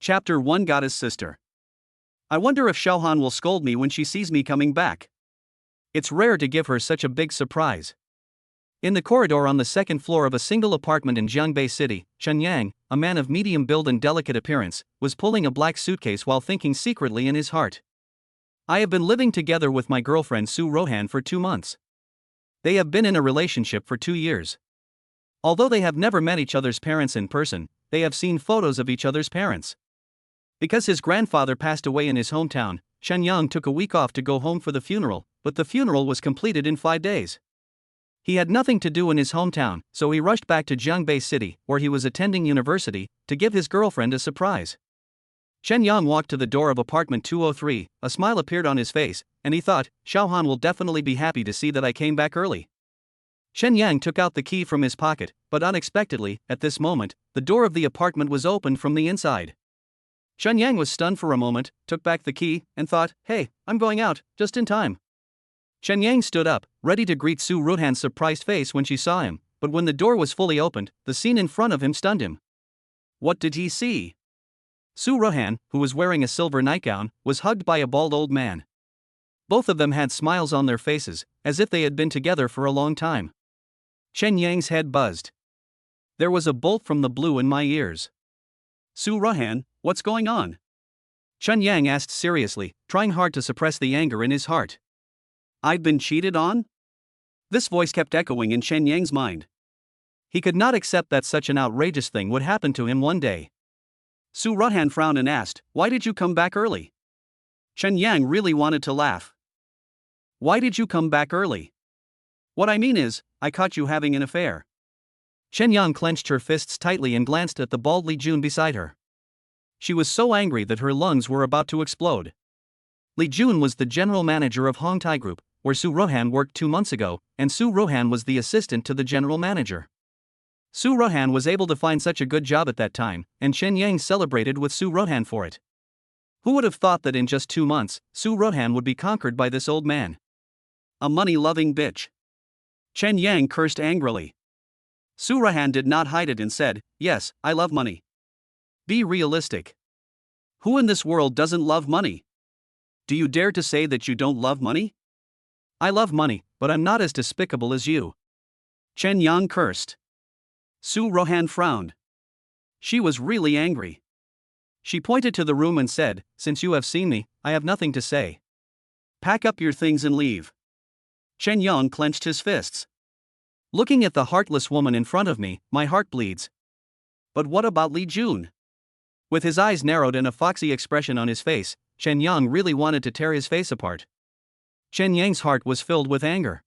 Chapter 1 Goddess Sister. I wonder if Xiaohan will scold me when she sees me coming back. It's rare to give her such a big surprise. In the corridor on the second floor of a single apartment in Jiangbei City, Chen Yang, a man of medium build and delicate appearance, was pulling a black suitcase while thinking secretly in his heart. I have been living together with my girlfriend Su Rohan for 2 months. They have been in a relationship for 2 years. Although they have never met each other's parents in person, they have seen photos of each other's parents. Because his grandfather passed away in his hometown, Chen Yang took a week off to go home for the funeral, but the funeral was completed in 5 days. He had nothing to do in his hometown, so he rushed back to Jiangbei City, where he was attending university, to give his girlfriend a surprise. Chen Yang walked to the door of apartment 203, a smile appeared on his face, and he thought, Xiaohan will definitely be happy to see that I came back early. Chen Yang took out the key from his pocket, but unexpectedly, at this moment, the door of the apartment was opened from the inside. Chen Yang was stunned for a moment, took back the key, and thought, hey, I'm going out, just in time. Chen Yang stood up, ready to greet Su Rohan's surprised face when she saw him, but when the door was fully opened, the scene in front of him stunned him. What did he see? Su Rohan, who was wearing a silver nightgown, was hugged by a bald old man. Both of them had smiles on their faces, as if they had been together for a long time. Chen Yang's head buzzed. There was a bolt from the blue in my ears. Su Rohan, what's going on? Chen Yang asked seriously, trying hard to suppress the anger in his heart. I've been cheated on? This voice kept echoing in Chen Yang's mind. He could not accept that such an outrageous thing would happen to him one day. Su Rohan frowned and asked, why did you come back early? Chen Yang really wanted to laugh. Why did you come back early? What I mean is, I caught you having an affair. Chen Yang clenched her fists tightly and glanced at the bald Li Jun beside her. She was so angry that her lungs were about to explode. Li Jun was the general manager of Hongtai Group, where Su Rohan worked 2 months ago, and Su Rohan was the assistant to the general manager. Su Rohan was able to find such a good job at that time, and Chen Yang celebrated with Su Rohan for it. Who would have thought that in just 2 months, Su Rohan would be conquered by this old man? A money-loving bitch. Chen Yang cursed angrily. Su Rohan did not hide it and said, yes, I love money. Be realistic. Who in this world doesn't love money? Do you dare to say that you don't love money? I love money, but I'm not as despicable as you. Chen Yang cursed. Su Rohan frowned. She was really angry. She pointed to the room and said, since you have seen me, I have nothing to say. Pack up your things and leave. Chen Yang clenched his fists. Looking at the heartless woman in front of me, my heart bleeds. But what about Li Jun? With his eyes narrowed and a foxy expression on his face, Chen Yang really wanted to tear his face apart. Chen Yang's heart was filled with anger.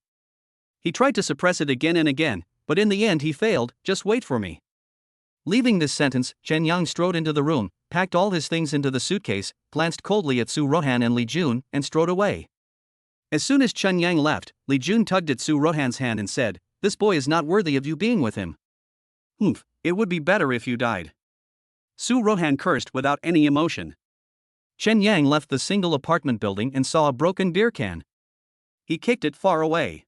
He tried to suppress it again and again, but in the end he failed. Just wait for me. Leaving this sentence, Chen Yang strode into the room, packed all his things into the suitcase, glanced coldly at Su Rohan and Li Jun, and strode away. As soon as Chen Yang left, Li Jun tugged at Su Rohan's hand and said, this boy is not worthy of you being with him. Humph, it would be better if you died. Su Rohan cursed without any emotion. Chen Yang left the single apartment building and saw a broken beer can. He kicked it far away.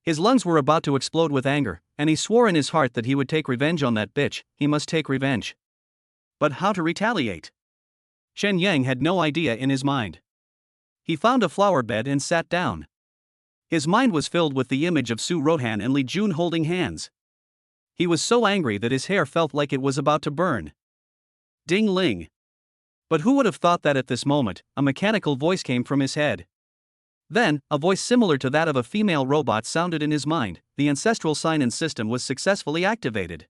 His lungs were about to explode with anger, and he swore in his heart that he would take revenge on that bitch. He must take revenge. But how to retaliate? Chen Yang had no idea in his mind. He found a flower bed and sat down. His mind was filled with the image of Su Rohan and Li Jun holding hands. He was so angry that his hair felt like it was about to burn. Ding-ling. But who would have thought that at this moment, a mechanical voice came from his head. Then, a voice similar to that of a female robot sounded in his mind. The ancestral sign-in system was successfully activated.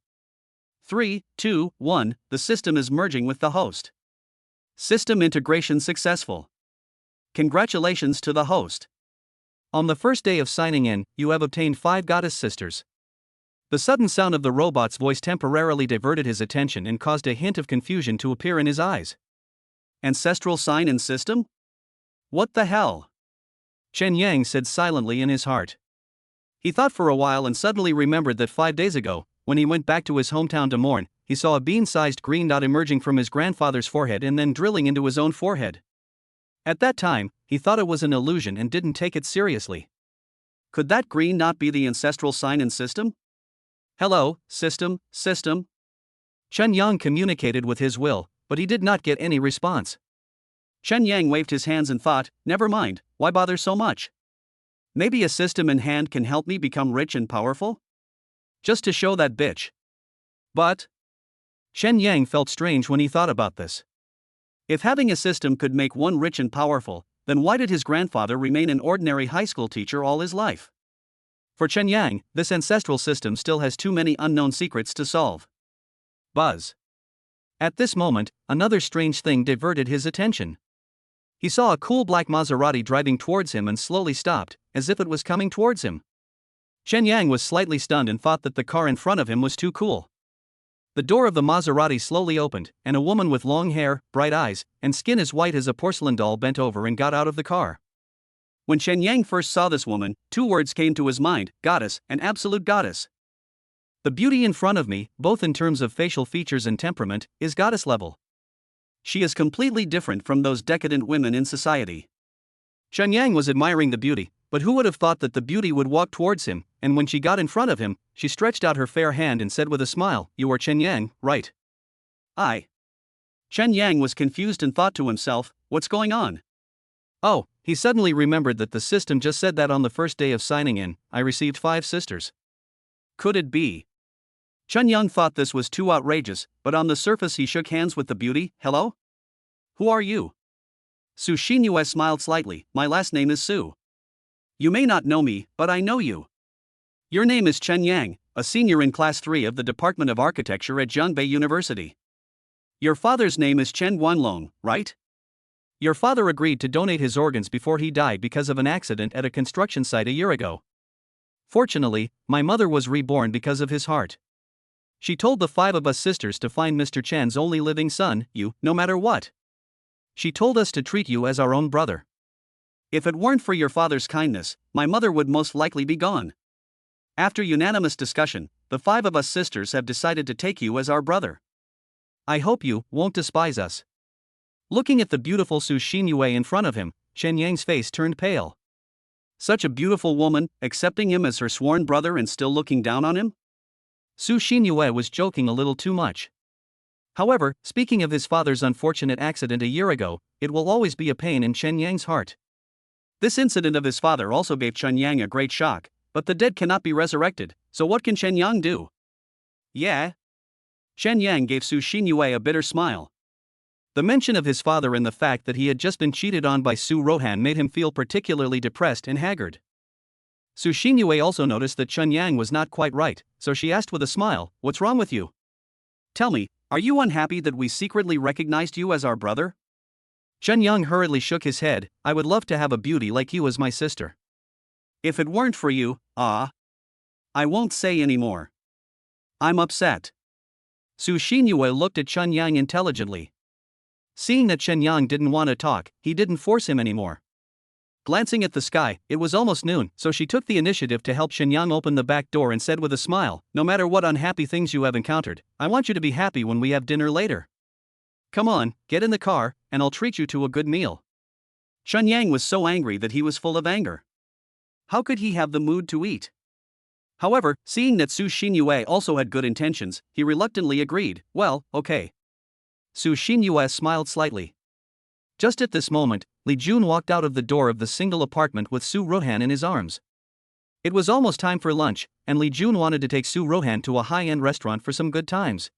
3, 2, 1, the system is merging with the host. System integration successful. Congratulations to the host. On the first day of signing in, you have obtained 5 goddess sisters. The sudden sound of the robot's voice temporarily diverted his attention and caused a hint of confusion to appear in his eyes. Ancestral sign-in system? What the hell? Chen Yang said silently in his heart. He thought for a while and suddenly remembered that 5 days ago, when he went back to his hometown to mourn, he saw a bean-sized green dot emerging from his grandfather's forehead and then drilling into his own forehead. At that time, he thought it was an illusion and didn't take it seriously. Could that green not be the ancestral sign-in system? Hello, system. Chen Yang communicated with his will, but he did not get any response. Chen Yang waved his hands and thought, never mind, why bother so much? Maybe a system in hand can help me become rich and powerful? Just to show that bitch. But Chen Yang felt strange when he thought about this. If having a system could make one rich and powerful, then why did his grandfather remain an ordinary high school teacher all his life? For Chen Yang, this ancestral system still has too many unknown secrets to solve. Buzz. At this moment, another strange thing diverted his attention. He saw a cool black Maserati driving towards him and slowly stopped, as if it was coming towards him. Chen Yang was slightly stunned and thought that the car in front of him was too cool. The door of the Maserati slowly opened, and a woman with long hair, bright eyes, and skin as white as a porcelain doll bent over and got out of the car. When Chen Yang first saw this woman, two words came to his mind: goddess, an absolute goddess. The beauty in front of me, both in terms of facial features and temperament, is goddess level. She is completely different from those decadent women in society. Chen Yang was admiring the beauty, but who would have thought that the beauty would walk towards him, and when she got in front of him, she stretched out her fair hand and said with a smile, "You are Chen Yang, right?" "I." Chen Yang was confused and thought to himself, what's going on? Oh, he suddenly remembered that the system just said that on the first day of signing in, I received 5 sisters. Could it be? Chen Yang thought this was too outrageous, but on the surface he shook hands with the beauty. Hello? Who are you? Su Xinyue smiled slightly. My last name is Su. You may not know me, but I know you. Your name is Chen Yang, a senior in Class 3 of the Department of Architecture at Zhongbei University. Your father's name is Chen Guanlong, right? Your father agreed to donate his organs before he died because of an accident at a construction site a year ago. Fortunately, my mother was reborn because of his heart. She told the 5 of us sisters to find Mr. Chen's only living son, you, no matter what. She told us to treat you as our own brother. If it weren't for your father's kindness, my mother would most likely be gone. After unanimous discussion, the 5 of us sisters have decided to take you as our brother. I hope you won't despise us. Looking at the beautiful Su Xinyue in front of him, Chen Yang's face turned pale. Such a beautiful woman, accepting him as her sworn brother and still looking down on him? Su Xinyue was joking a little too much. However, speaking of his father's unfortunate accident a year ago, it will always be a pain in Chen Yang's heart. This incident of his father also gave Chen Yang a great shock, but the dead cannot be resurrected, so what can Chen Yang do? Yeah? Chen Yang gave Su Xinyue a bitter smile. The mention of his father and the fact that he had just been cheated on by Su Rohan made him feel particularly depressed and haggard. Su Xinyue also noticed that Chen Yang was not quite right, so she asked with a smile, what's wrong with you? Tell me, are you unhappy that we secretly recognized you as our brother? Chen Yang hurriedly shook his head. I would love to have a beauty like you as my sister. If it weren't for you, I won't say any more. I'm upset. Su Xinyue looked at Chen Yang intelligently. Seeing that Chen Yang didn't want to talk, he didn't force him anymore. Glancing at the sky, it was almost noon, so she took the initiative to help Chen Yang open the back door and said with a smile, no matter what unhappy things you have encountered, I want you to be happy when we have dinner later. Come on, get in the car, and I'll treat you to a good meal. Chen Yang was so angry that he was full of anger. How could he have the mood to eat? However, seeing that Su Xinyue also had good intentions, he reluctantly agreed, well, okay. Su Xinyue smiled slightly. Just at this moment, Li Jun walked out of the door of the single apartment with Su Rohan in his arms. It was almost time for lunch, and Li Jun wanted to take Su Rohan to a high-end restaurant for some good times.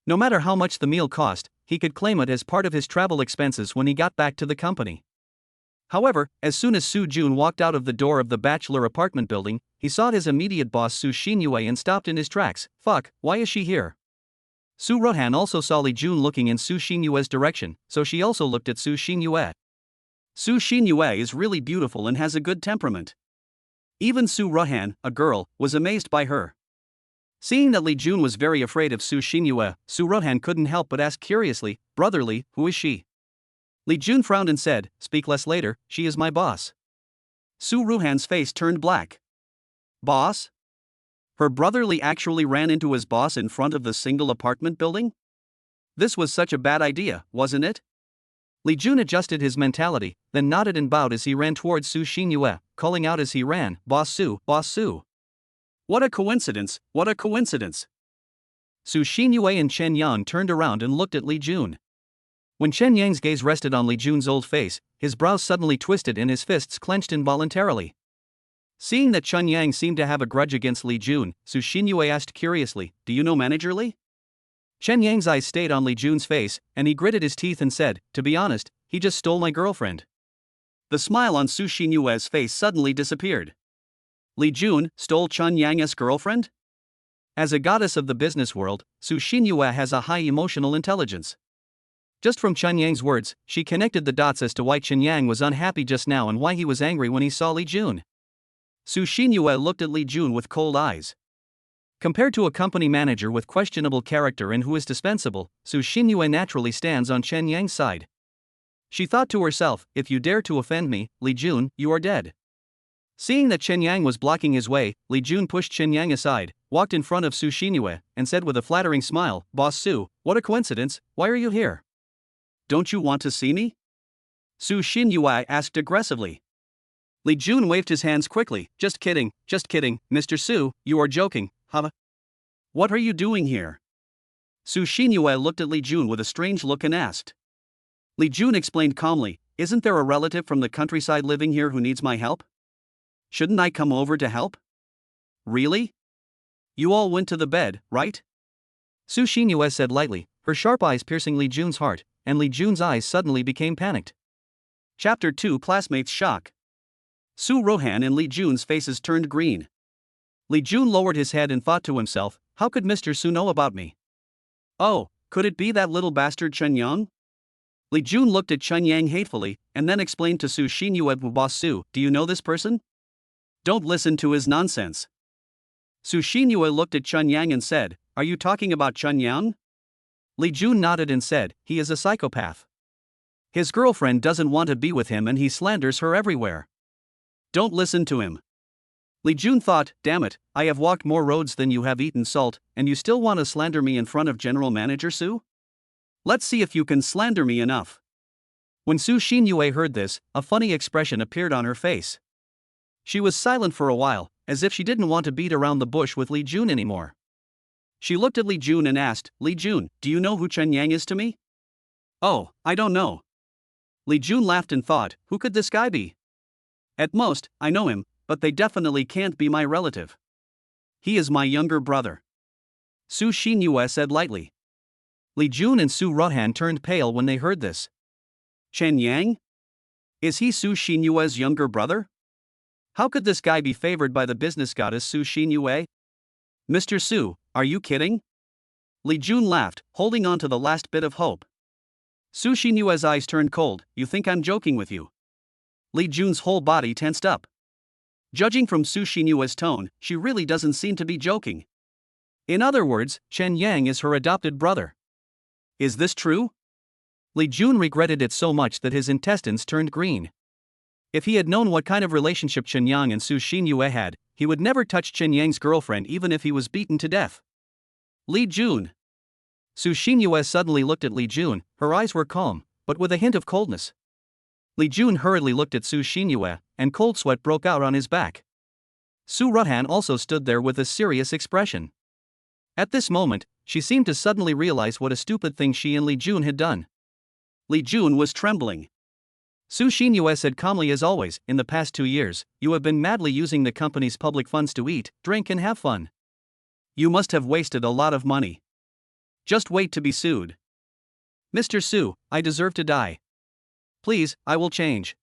No matter how much the meal cost, he could claim it as part of his travel expenses when he got back to the company. However, as soon as Su Jun walked out of the door of the bachelor apartment building, he saw his immediate boss Su Xinyue and stopped in his tracks. Fuck, why is she here? Su Rohan also saw Li Jun looking in Su Xinyue's direction, so she also looked at Su Xinyue. Su Xinyue is really beautiful and has a good temperament. Even Su Rohan, a girl, was amazed by her. Seeing that Li Jun was very afraid of Su Xinyue, Su Rohan couldn't help but ask curiously, brotherly, who is she? Li Jun frowned and said, speak less later, she is my boss. Su Rohan's face turned black. Boss? Her brother Li actually ran into his boss in front of the single apartment building? This was such a bad idea, wasn't it? Li Jun adjusted his mentality, then nodded and bowed as he ran towards Su Xinyue, calling out as he ran, Boss Su, Boss Su. What a coincidence, what a coincidence. Su Xinyue and Chen Yan turned around and looked at Li Jun. When Chen Yang's gaze rested on Li Jun's old face, his brows suddenly twisted and his fists clenched involuntarily. Seeing that Chen Yang seemed to have a grudge against Li Jun, Su Xinyue asked curiously, "Do you know Manager Li?" Chen Yang's eyes stayed on Li Jun's face, and he gritted his teeth and said, "To be honest, he just stole my girlfriend." The smile on Su Xinyue's face suddenly disappeared. Li Jun stole Chen Yang's girlfriend? As a goddess of the business world, Su Xinyue has a high emotional intelligence. Just from Chen Yang's words, she connected the dots as to why Chen Yang was unhappy just now and why he was angry when he saw Li Jun. Su Xinyue looked at Li Jun with cold eyes. Compared to a company manager with questionable character and who is dispensable, Su Xinyue naturally stands on Chen Yang's side. She thought to herself, "If you dare to offend me, Li Jun, you are dead." Seeing that Chen Yang was blocking his way, Li Jun pushed Chen Yang aside, walked in front of Su Xinyue, and said with a flattering smile, "Boss Su, what a coincidence, why are you here? Don't you want to see me?" Su Xinyue asked aggressively. Li Jun waved his hands quickly, just kidding, Mr. Su, you are joking, huh? What are you doing here?" Su Xinyue looked at Li Jun with a strange look and asked. Li Jun explained calmly, "Isn't there a relative from the countryside living here who needs my help? Shouldn't I come over to help?" "Really? You all went to the bed, right?" Su Xinyue said lightly, her sharp eyes piercing Li Jun's heart, and Li Jun's eyes suddenly became panicked. Chapter 2 Classmates Shock. Su Rohan and Li Jun's faces turned green. Li Jun lowered his head and thought to himself, "How could Mr. Su know about me? Oh, could it be that little bastard Chen Yang?" Li Jun looked at Chen Yang hatefully, and then explained to Su Xinyue, "Boss Su, do you know this person? Don't listen to his nonsense." Su Xinyue looked at Chen Yang and said, "Are you talking about Chen Yang?" Li Jun nodded and said, "He is a psychopath. His girlfriend doesn't want to be with him and he slanders her everywhere. Don't listen to him." Li Jun thought, "Damn it, I have walked more roads than you have eaten salt, and you still want to slander me in front of General Manager Su? Let's see if you can slander me enough." When Su Xinyue heard this, a funny expression appeared on her face. She was silent for a while, as if she didn't want to beat around the bush with Li Jun anymore. She looked at Li Jun and asked, "Li Jun, do you know who Chen Yang is to me?" "Oh, I don't know." Li Jun laughed and thought, "Who could this guy be? At most, I know him, but they definitely can't be my relative. He is my younger brother." Su Xinyue said lightly. Li Jun and Su Rohan turned pale when they heard this. Chen Yang? Is he Su Xinyue's younger brother? How could this guy be favored by the business goddess Su Xinyue? "Mr. Su, are you kidding?" Li Jun laughed, holding on to the last bit of hope. Su Xinyue's eyes turned cold. "You think I'm joking with you?" Li Jun's whole body tensed up. Judging from Su Xinyue's tone, she really doesn't seem to be joking. In other words, Chen Yang is her adopted brother. Is this true? Li Jun regretted it so much that his intestines turned green. If he had known what kind of relationship Chen Yang and Su Xinyue had, he would never touch Chen Yang's girlfriend even if he was beaten to death. Li Jun. Su Xinyue suddenly looked at Li Jun, her eyes were calm, but with a hint of coldness. Li Jun hurriedly looked at Su Xinyue, and cold sweat broke out on his back. Su Rohan also stood there with a serious expression. At this moment, she seemed to suddenly realize what a stupid thing she and Li Jun had done. Li Jun was trembling. Su Xinyue said calmly, "As always, in the past 2 years, you have been madly using the company's public funds to eat, drink and have fun. You must have wasted a lot of money. Just wait to be sued. Mr. Su, I deserve to die. Please, I will change.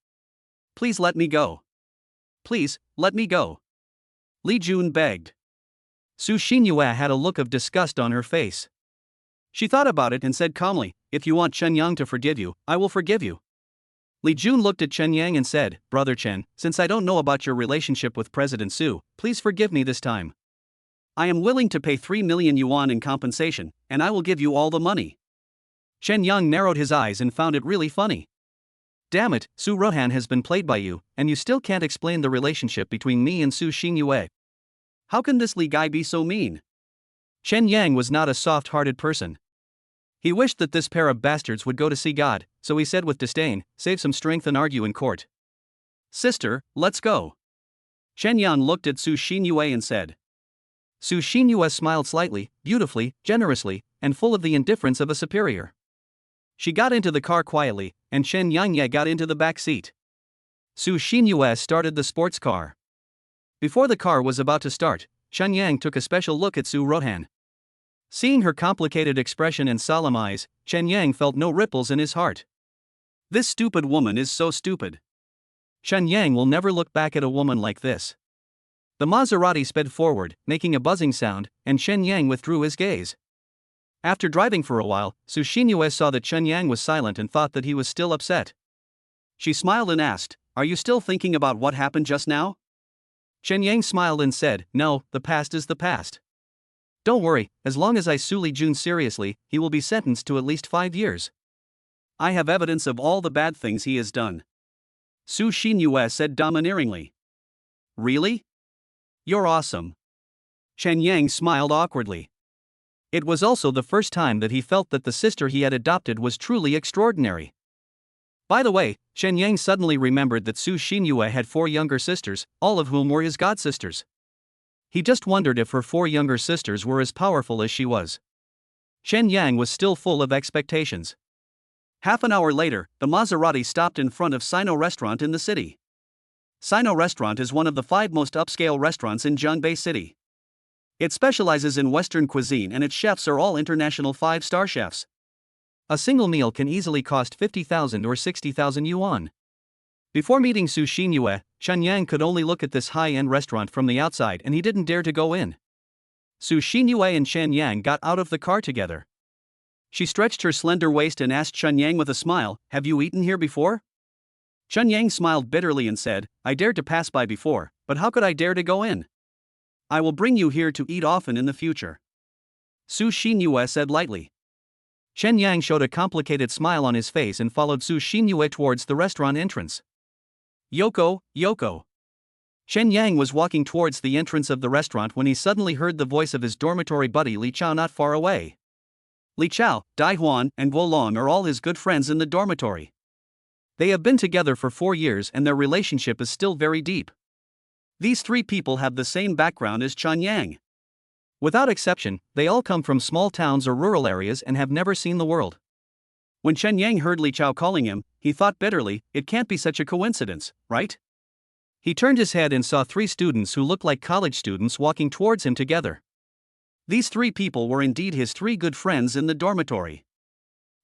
Please let me go. Please, let me go." Li Jun begged. Su Xinyue had a look of disgust on her face. She thought about it and said calmly, "If you want Chen Yang to forgive you, I will forgive you." Li Jun looked at Chen Yang and said, "Brother Chen, since I don't know about your relationship with President Su, please forgive me this time. I am willing to pay 3 million yuan in compensation, and I will give you all the money." Chen Yang narrowed his eyes and found it really funny. "Damn it, Su Rohan has been played by you, and you still can't explain the relationship between me and Su Xinyue. How can this Li guy be so mean?" Chen Yang was not a soft-hearted person. He wished that this pair of bastards would go to see God, so he said with disdain, "Save some strength and argue in court." "Sister, let's go." Chen Yan looked at Su Xinyue and said. Su Xinyue smiled slightly, beautifully, generously, and full of the indifference of a superior. She got into the car quietly, and Chen Yangyue got into the back seat. Su Xinyue started the sports car. Before the car was about to start, Chen Yang took a special look at Su Rohan. Seeing her complicated expression and solemn eyes, Chen Yang felt no ripples in his heart. This stupid woman is so stupid. Chen Yang will never look back at a woman like this. The Maserati sped forward, making a buzzing sound, and Chen Yang withdrew his gaze. After driving for a while, Su Xinyue saw that Chen Yang was silent and thought that he was still upset. She smiled and asked, "Are you still thinking about what happened just now?" Chen Yang smiled and said, "No, the past is the past. Don't worry, as long as I sue Li Jun seriously, he will be sentenced to at least 5 years. I have evidence of all the bad things he has done." Su Xinyue said domineeringly. "Really? You're awesome." Chen Yang smiled awkwardly. It was also the first time that he felt that the sister he had adopted was truly extraordinary. By the way, Chen Yang suddenly remembered that Su Xinyue had 4 younger sisters, all of whom were his godsisters. He just wondered if her 4 younger sisters were as powerful as she was. Chen Yang was still full of expectations. Half an hour later, the Maserati stopped in front of Sino Restaurant in the city. Sino Restaurant is one of the 5 most upscale restaurants in Zhongbei City. It specializes in Western cuisine and its chefs are all international 5-star chefs. A single meal can easily cost 50,000 or 60,000 yuan. Before meeting Su Xinyue, Chen Yang could only look at this high-end restaurant from the outside and he didn't dare to go in. Su Xinyue and Chen Yang got out of the car together. She stretched her slender waist and asked Chen Yang with a smile, "Have you eaten here before?" Chen Yang smiled bitterly and said, "I dared to pass by before, but how could I dare to go in? I will bring you here to eat often in the future." Su Xinyue said lightly. Chen Yang showed a complicated smile on his face and followed Su Xinyue towards the restaurant entrance. "Yoko, Yoko." Chen Yang was walking towards the entrance of the restaurant when he suddenly heard the voice of his dormitory buddy Li Chao not far away. Li Chao, Dai Huan, and Guo Long are all his good friends in the dormitory. They have been together for 4 years and their relationship is still very deep. These 3 people have the same background as Chen Yang. Without exception, they all come from small towns or rural areas and have never seen the world. When Chen Yang heard Li Chao calling him, he thought bitterly, "It can't be such a coincidence, right?" He turned his head and saw 3 students who looked like college students walking towards him together. These 3 people were indeed his 3 good friends in the dormitory.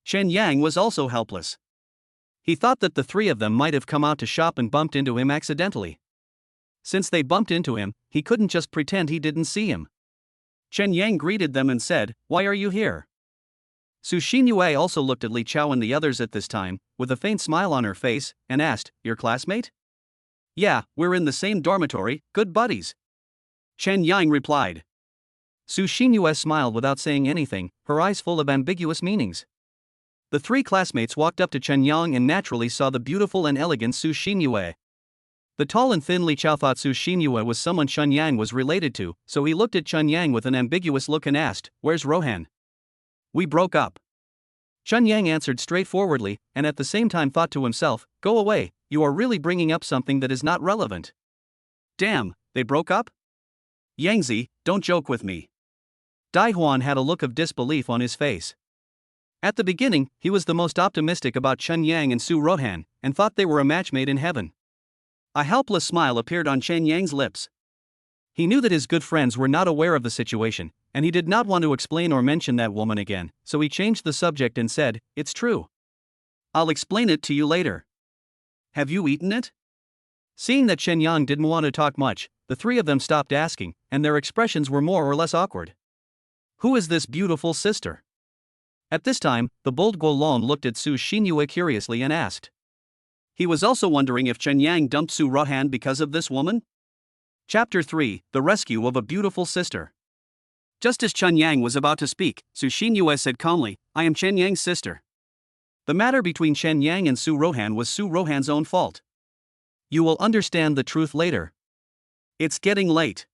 Chen Yang was also helpless. He thought that the 3 of them might have come out to shop and bumped into him accidentally. Since they bumped into him, he couldn't just pretend he didn't see him. Chen Yang greeted them and said, "Why are you here?" Su Xinyue also looked at Li Chao and the others at this time, with a faint smile on her face, and asked, "Your classmate?" "Yeah, we're in the same dormitory, good buddies." Chen Yang replied. Su Xinyue smiled without saying anything, her eyes full of ambiguous meanings. The 3 classmates walked up to Chen Yang and naturally saw the beautiful and elegant Su Xinyue. The tall and thin Li Chao thought Su Xinyue was someone Chen Yang was related to, so he looked at Chen Yang with an ambiguous look and asked, "Where's Rohan?" "We broke up." Chen Yang answered straightforwardly, and at the same time thought to himself, "Go away, you are really bringing up something that is not relevant." "Damn, they broke up? Yangzi, don't joke with me." Dai Huan had a look of disbelief on his face. At the beginning, he was the most optimistic about Chen Yang and Su Rohan, and thought they were a match made in heaven. A helpless smile appeared on Chen Yang's lips. He knew that his good friends were not aware of the situation, and he did not want to explain or mention that woman again, so he changed the subject and said, "It's true. I'll explain it to you later. Have you eaten it?" Seeing that Chen Yang didn't want to talk much, the 3 of them stopped asking, and their expressions were more or less awkward. "Who is this beautiful sister?" At this time, the bold Guo Long looked at Su Xinyue curiously and asked. He was also wondering if Chen Yang dumped Su Rohan because of this woman? Chapter 3, The Rescue of a Beautiful Sister. Just as Chen Yang was about to speak, Su Xinyue said calmly, "I am Chen Yang's sister." The matter between Chen Yang and Su Rohan was Su Rohan's own fault. You will understand the truth later. It's getting late.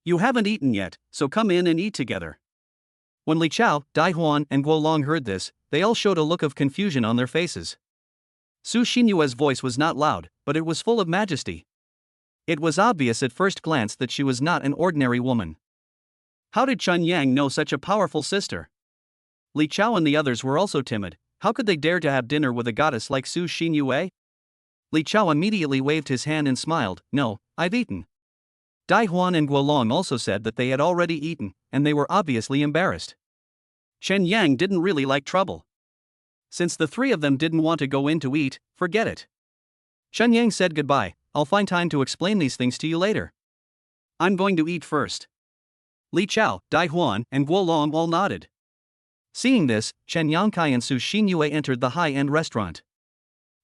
You haven't eaten yet, so come in and eat together. When Li Chao, Dai Huan, and Guo Long heard this, they all showed a look of confusion on their faces. Su Xinyue's voice was not loud, but it was full of majesty. It was obvious at first glance that she was not an ordinary woman. How did Chen Yang know such a powerful sister? Li Chao and the others were also timid, How could they dare to have dinner with a goddess like Su Xinyue? Li Chao immediately waved his hand and smiled. No, I've eaten. Dai Huan and Guolong also said that they had already eaten, and they were obviously embarrassed. Chen Yang didn't really like trouble. Since the three of them didn't want to go in to eat, forget it. Chen Yang said goodbye. I'll find time to explain these things to you later. I'm going to eat first. Li Chao, Dai Huan, and Guolong all nodded. Seeing this, Chen Yangkai and Su Xinyue entered the high-end restaurant.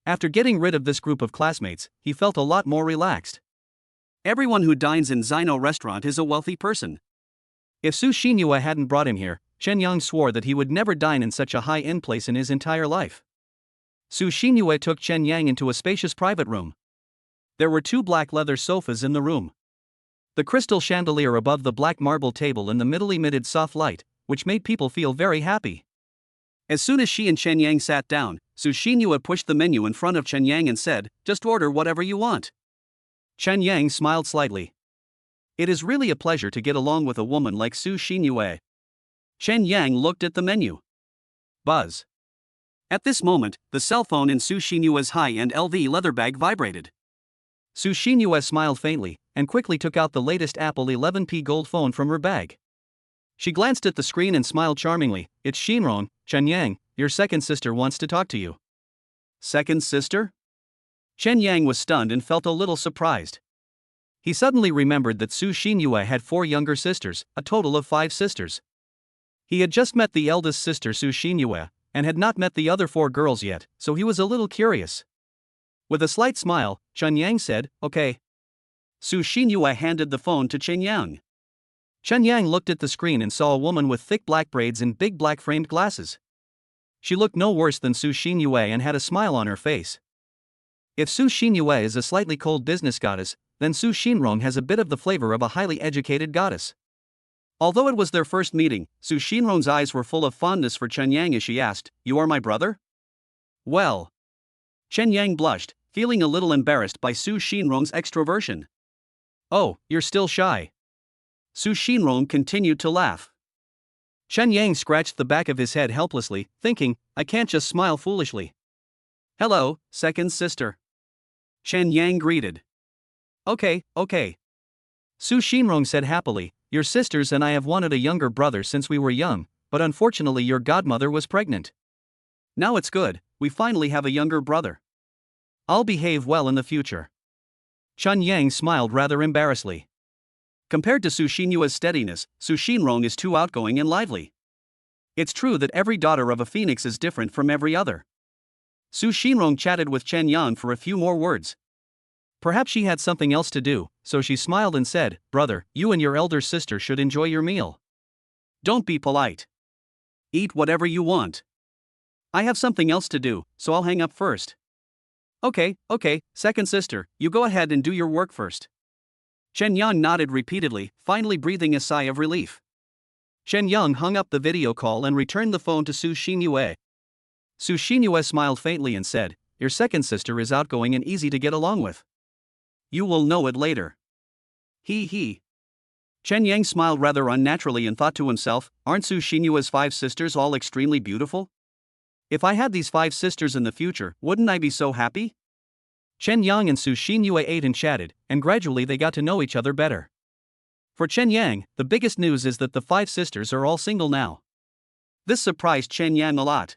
After getting rid of this group of classmates, he felt a lot more relaxed. Everyone who dines in Zino restaurant is a wealthy person. If Su Xinyue hadn't brought him here, Chen Yang swore that he would never dine in such a high-end place in his entire life. Su Xinyue took Chen Yang into a spacious private room. There were 2 black leather sofas in the room. The crystal chandelier above the black marble table in the middle emitted soft light, which made people feel very happy. As soon as she and Chen Yang sat down, Su Xinyue pushed the menu in front of Chen Yang and said, "Just order whatever you want." Chen Yang smiled slightly. It is really a pleasure to get along with a woman like Su Xinyue. Chen Yang looked at the menu. Buzz. At this moment, the cell phone in Su Xinyue's high-end LV leather bag vibrated. Su Xinyue smiled faintly, and quickly took out the latest Apple 11P gold phone from her bag. She glanced at the screen and smiled charmingly. "It's Shinron, Chen Yang, your second sister wants to talk to you." Second sister? Chen Yang was stunned and felt a little surprised. He suddenly remembered that Su Xinyue had 4 younger sisters, a total of 5 sisters. He had just met the eldest sister Su Xinyue, and had not met the other 4 girls yet, so he was a little curious. With a slight smile, Chen Yang said, "Okay." Su Xinyue handed the phone to Chen Yang. Chen Yang looked at the screen and saw a woman with thick black braids and big black framed glasses. She looked no worse than Su Xinyue and had a smile on her face. If Su Xinyue is a slightly cold business goddess, then Su Shinrong has a bit of the flavor of a highly educated goddess. Although it was their first meeting, Su Shinrong's eyes were full of fondness for Chen Yang as she asked, "You are my brother?" "Well." Chen Yang blushed, feeling a little embarrassed by Su Shinrong's extroversion. "Oh, you're still shy." Su Shinrong continued to laugh. Chen Yang scratched the back of his head helplessly, thinking, I can't just smile foolishly. "Hello, second sister." Chen Yang greeted. Okay. Su Shinrong said happily, "Your sisters and I have wanted a younger brother since we were young, but unfortunately your godmother was pregnant. Now it's good, we finally have a younger brother. I'll behave well in the future." Chen Yang smiled rather embarrassedly. Compared to Su Xinyue's steadiness, Su Shinrong is too outgoing and lively. It's true that every daughter of a phoenix is different from every other. Su Shinrong chatted with Chen Yang for a few more words. Perhaps she had something else to do, so she smiled and said, "Brother, you and your elder sister should enjoy your meal. Don't be polite. Eat whatever you want. I have something else to do, so I'll hang up first." Okay, second sister, you go ahead and do your work first." Chen Yang nodded repeatedly, finally breathing a sigh of relief. Chen Yang hung up the video call and returned the phone to Su Xinyue. Su Xinyue smiled faintly and said, "Your second sister is outgoing and easy to get along with. You will know it later." He. Chen Yang smiled rather unnaturally and thought to himself, aren't Su Xinyue's 5 sisters all extremely beautiful? If I had these 5 sisters in the future, wouldn't I be so happy? Chen Yang and Su Xinyue ate and chatted, and gradually they got to know each other better. For Chen Yang, the biggest news is that the 5 sisters are all single now. This surprised Chen Yang a lot.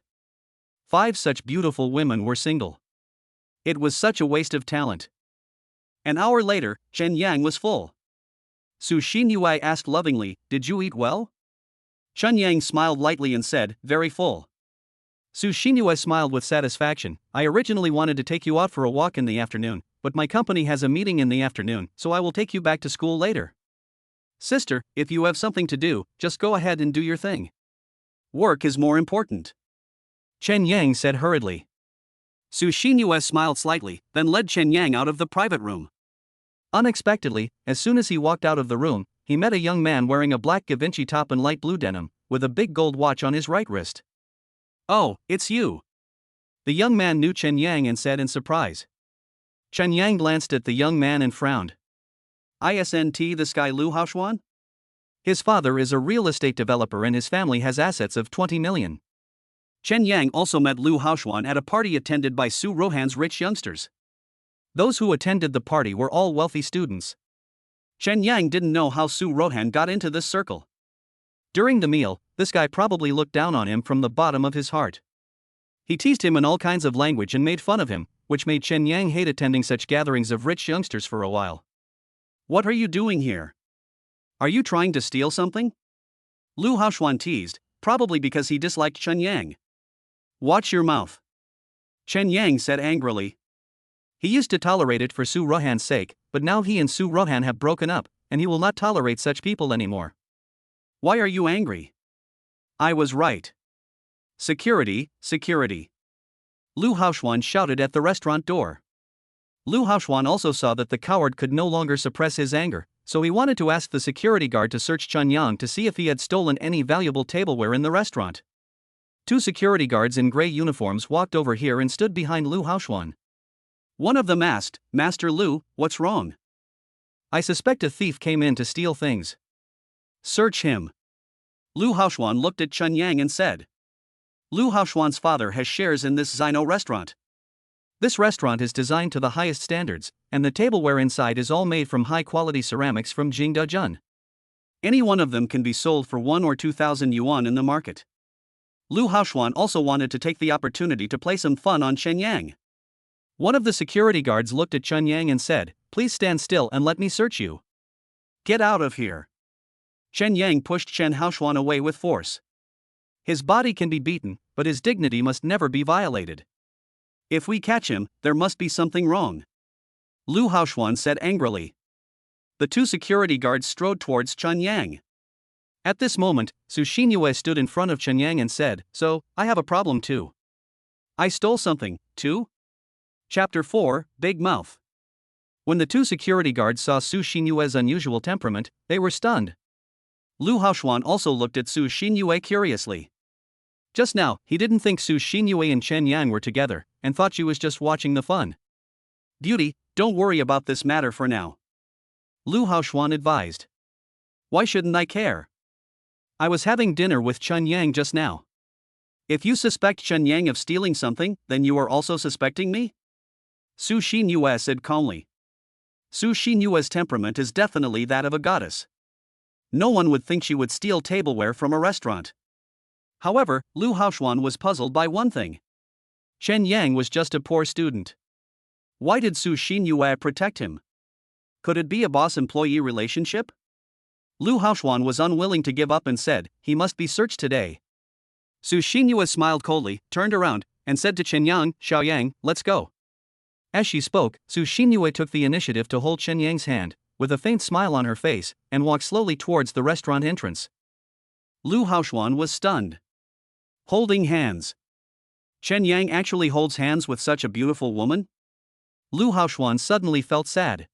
5 such beautiful women were single. It was such a waste of talent. An hour later, Chen Yang was full. Su Xinyue asked lovingly, "Did you eat well?" Chen Yang smiled lightly and said, "Very full." Su Xinyue smiled with satisfaction. "I originally wanted to take you out for a walk in the afternoon, but my company has a meeting in the afternoon, so I will take you back to school later. Sister, if you have something to do, just go ahead and do your thing. Work is more important." Chen Yang said hurriedly. Su Xinyue smiled slightly, then led Chen Yang out of the private room. Unexpectedly, as soon as he walked out of the room, he met a young man wearing a black Givenchy top and light blue denim, with a big gold watch on his right wrist. "Oh, it's you." The young man knew Chen Yang and said in surprise. Chen Yang glanced at the young man and frowned. "Isn't this guy Lu Haoshuan?" His father is a real estate developer and his family has assets of 20 million. Chen Yang also met Lu Haoxuan at a party attended by Su Rohan's rich youngsters. Those who attended the party were all wealthy students. Chen Yang didn't know how Su Rohan got into this circle. During the meal, this guy probably looked down on him from the bottom of his heart. He teased him in all kinds of language and made fun of him, which made Chen Yang hate attending such gatherings of rich youngsters for a while. What are you doing here? Are you trying to steal something? Lu Haoxuan teased, probably because he disliked Chen Yang. Watch your mouth. Chen Yang said angrily. He used to tolerate it for Su Rohan's sake, but now he and Su Rohan have broken up, and he will not tolerate such people anymore. Why are you angry? I was right. Security, security. Lu Haoxuan shouted at the restaurant door. Lu Haoxuan also saw that the coward could no longer suppress his anger, so he wanted to ask the security guard to search Chen Yang to see if he had stolen any valuable tableware in the restaurant. Two security guards in gray uniforms walked over here and stood behind Lu Haoxuan. One of them asked, Master Lu, what's wrong? I suspect a thief came in to steal things. Search him. Lu Haoxuan looked at Chen Yang and said. Lu Haoxuan's father has shares in this Zino restaurant. This restaurant is designed to the highest standards, and the tableware inside is all made from high-quality ceramics from Jingdezhen. Any one of them can be sold for 1 or 2,000 yuan in the market. Lu Haoxuan also wanted to take the opportunity to play some fun on Chen Yang. One of the security guards looked at Chen Yang and said, Please stand still and let me search you. Get out of here. Chen Yang pushed Chen Haoxuan away with force. His body can be beaten, but his dignity must never be violated. If we catch him, there must be something wrong. Lu Haoxuan said angrily. The two security guards strode towards Chen Yang. At this moment, Su Xinyue stood in front of Chen Yang and said, So, I have a problem too. I stole something, too? Chapter 4, Big Mouth. When the two security guards saw Su Xinyue's unusual temperament, they were stunned. Lu Haoxuan also looked at Su Xinyue curiously. Just now, he didn't think Su Xinyue and Chen Yang were together, and thought she was just watching the fun. Beauty, don't worry about this matter for now. Lu Haoxuan advised. Why shouldn't I care? I was having dinner with Chen Yang just now. If you suspect Chen Yang of stealing something, then you are also suspecting me? Su Xinyue said calmly. Su Xinyue's temperament is definitely that of a goddess. No one would think she would steal tableware from a restaurant. However, Lu Haoxuan was puzzled by one thing. Chen Yang was just a poor student. Why did Su Xinyue protect him? Could it be a boss-employee relationship? Lu Haoxuan was unwilling to give up and said, he must be searched today. Su Xinyue smiled coldly, turned around, and said to Chen Yang, Xiaoyang, let's go. As she spoke, Su Xinyue took the initiative to hold Chen Yang's hand, with a faint smile on her face, and walked slowly towards the restaurant entrance. Lu Haoxuan was stunned. Holding hands. Chen Yang actually holds hands with such a beautiful woman? Lu Haoxuan suddenly felt sad.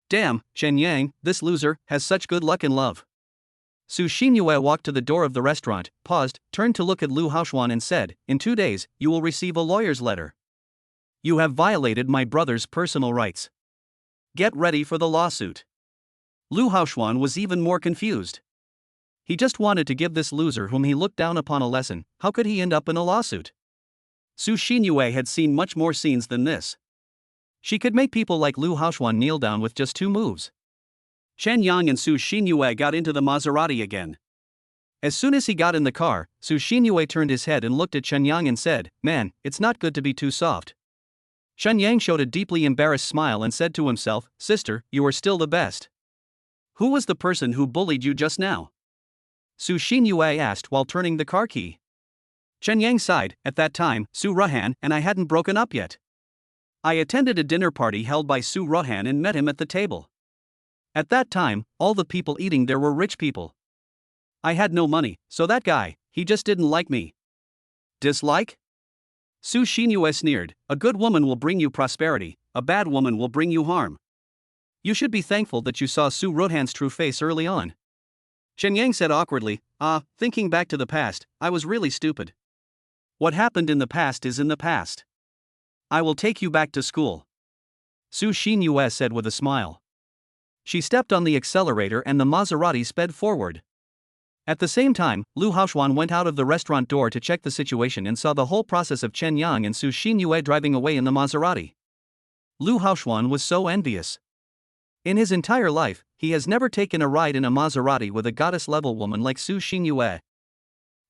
Damn, Chen Yang, this loser, has such good luck in love. Su Xinyue walked to the door of the restaurant, paused, turned to look at Lu Haoxuan and said, In 2 days, you will receive a lawyer's letter. You have violated my brother's personal rights. Get ready for the lawsuit. Lu Haoxuan was even more confused. He just wanted to give this loser whom he looked down upon a lesson. How could he end up in a lawsuit? Su Xinyue had seen much more scenes than this. She could make people like Lu Haoxuan kneel down with just 2 moves. Chen Yang and Su Xinyue got into the Maserati again. As soon as he got in the car, Su Xinyue turned his head and looked at Chen Yang and said, Man, it's not good to be too soft. Chen Yang showed a deeply embarrassed smile and said to himself, Sister, you are still the best. Who was the person who bullied you just now? Su Xinyue asked while turning the car key. Chen Yang sighed. At that time, Su Rohan and I hadn't broken up yet. I attended a dinner party held by Su Rohan and met him at the table. At that time, all the people eating there were rich people. I had no money, so that guy, he just didn't like me. Dislike? Su Xinyue sneered, A good woman will bring you prosperity, a bad woman will bring you harm. You should be thankful that you saw Su Rohan's true face early on. Chen Yang said awkwardly, Thinking back to the past, I was really stupid. What happened in the past is in the past. I will take you back to school. Su Xinyue said with a smile. She stepped on the accelerator and the Maserati sped forward. At the same time, Lu Haoxuan went out of the restaurant door to check the situation and saw the whole process of Chen Yang and Su Xinyue driving away in the Maserati. Lu Haoxuan was so envious. In his entire life, he has never taken a ride in a Maserati with a goddess-level woman like Su Xinyue.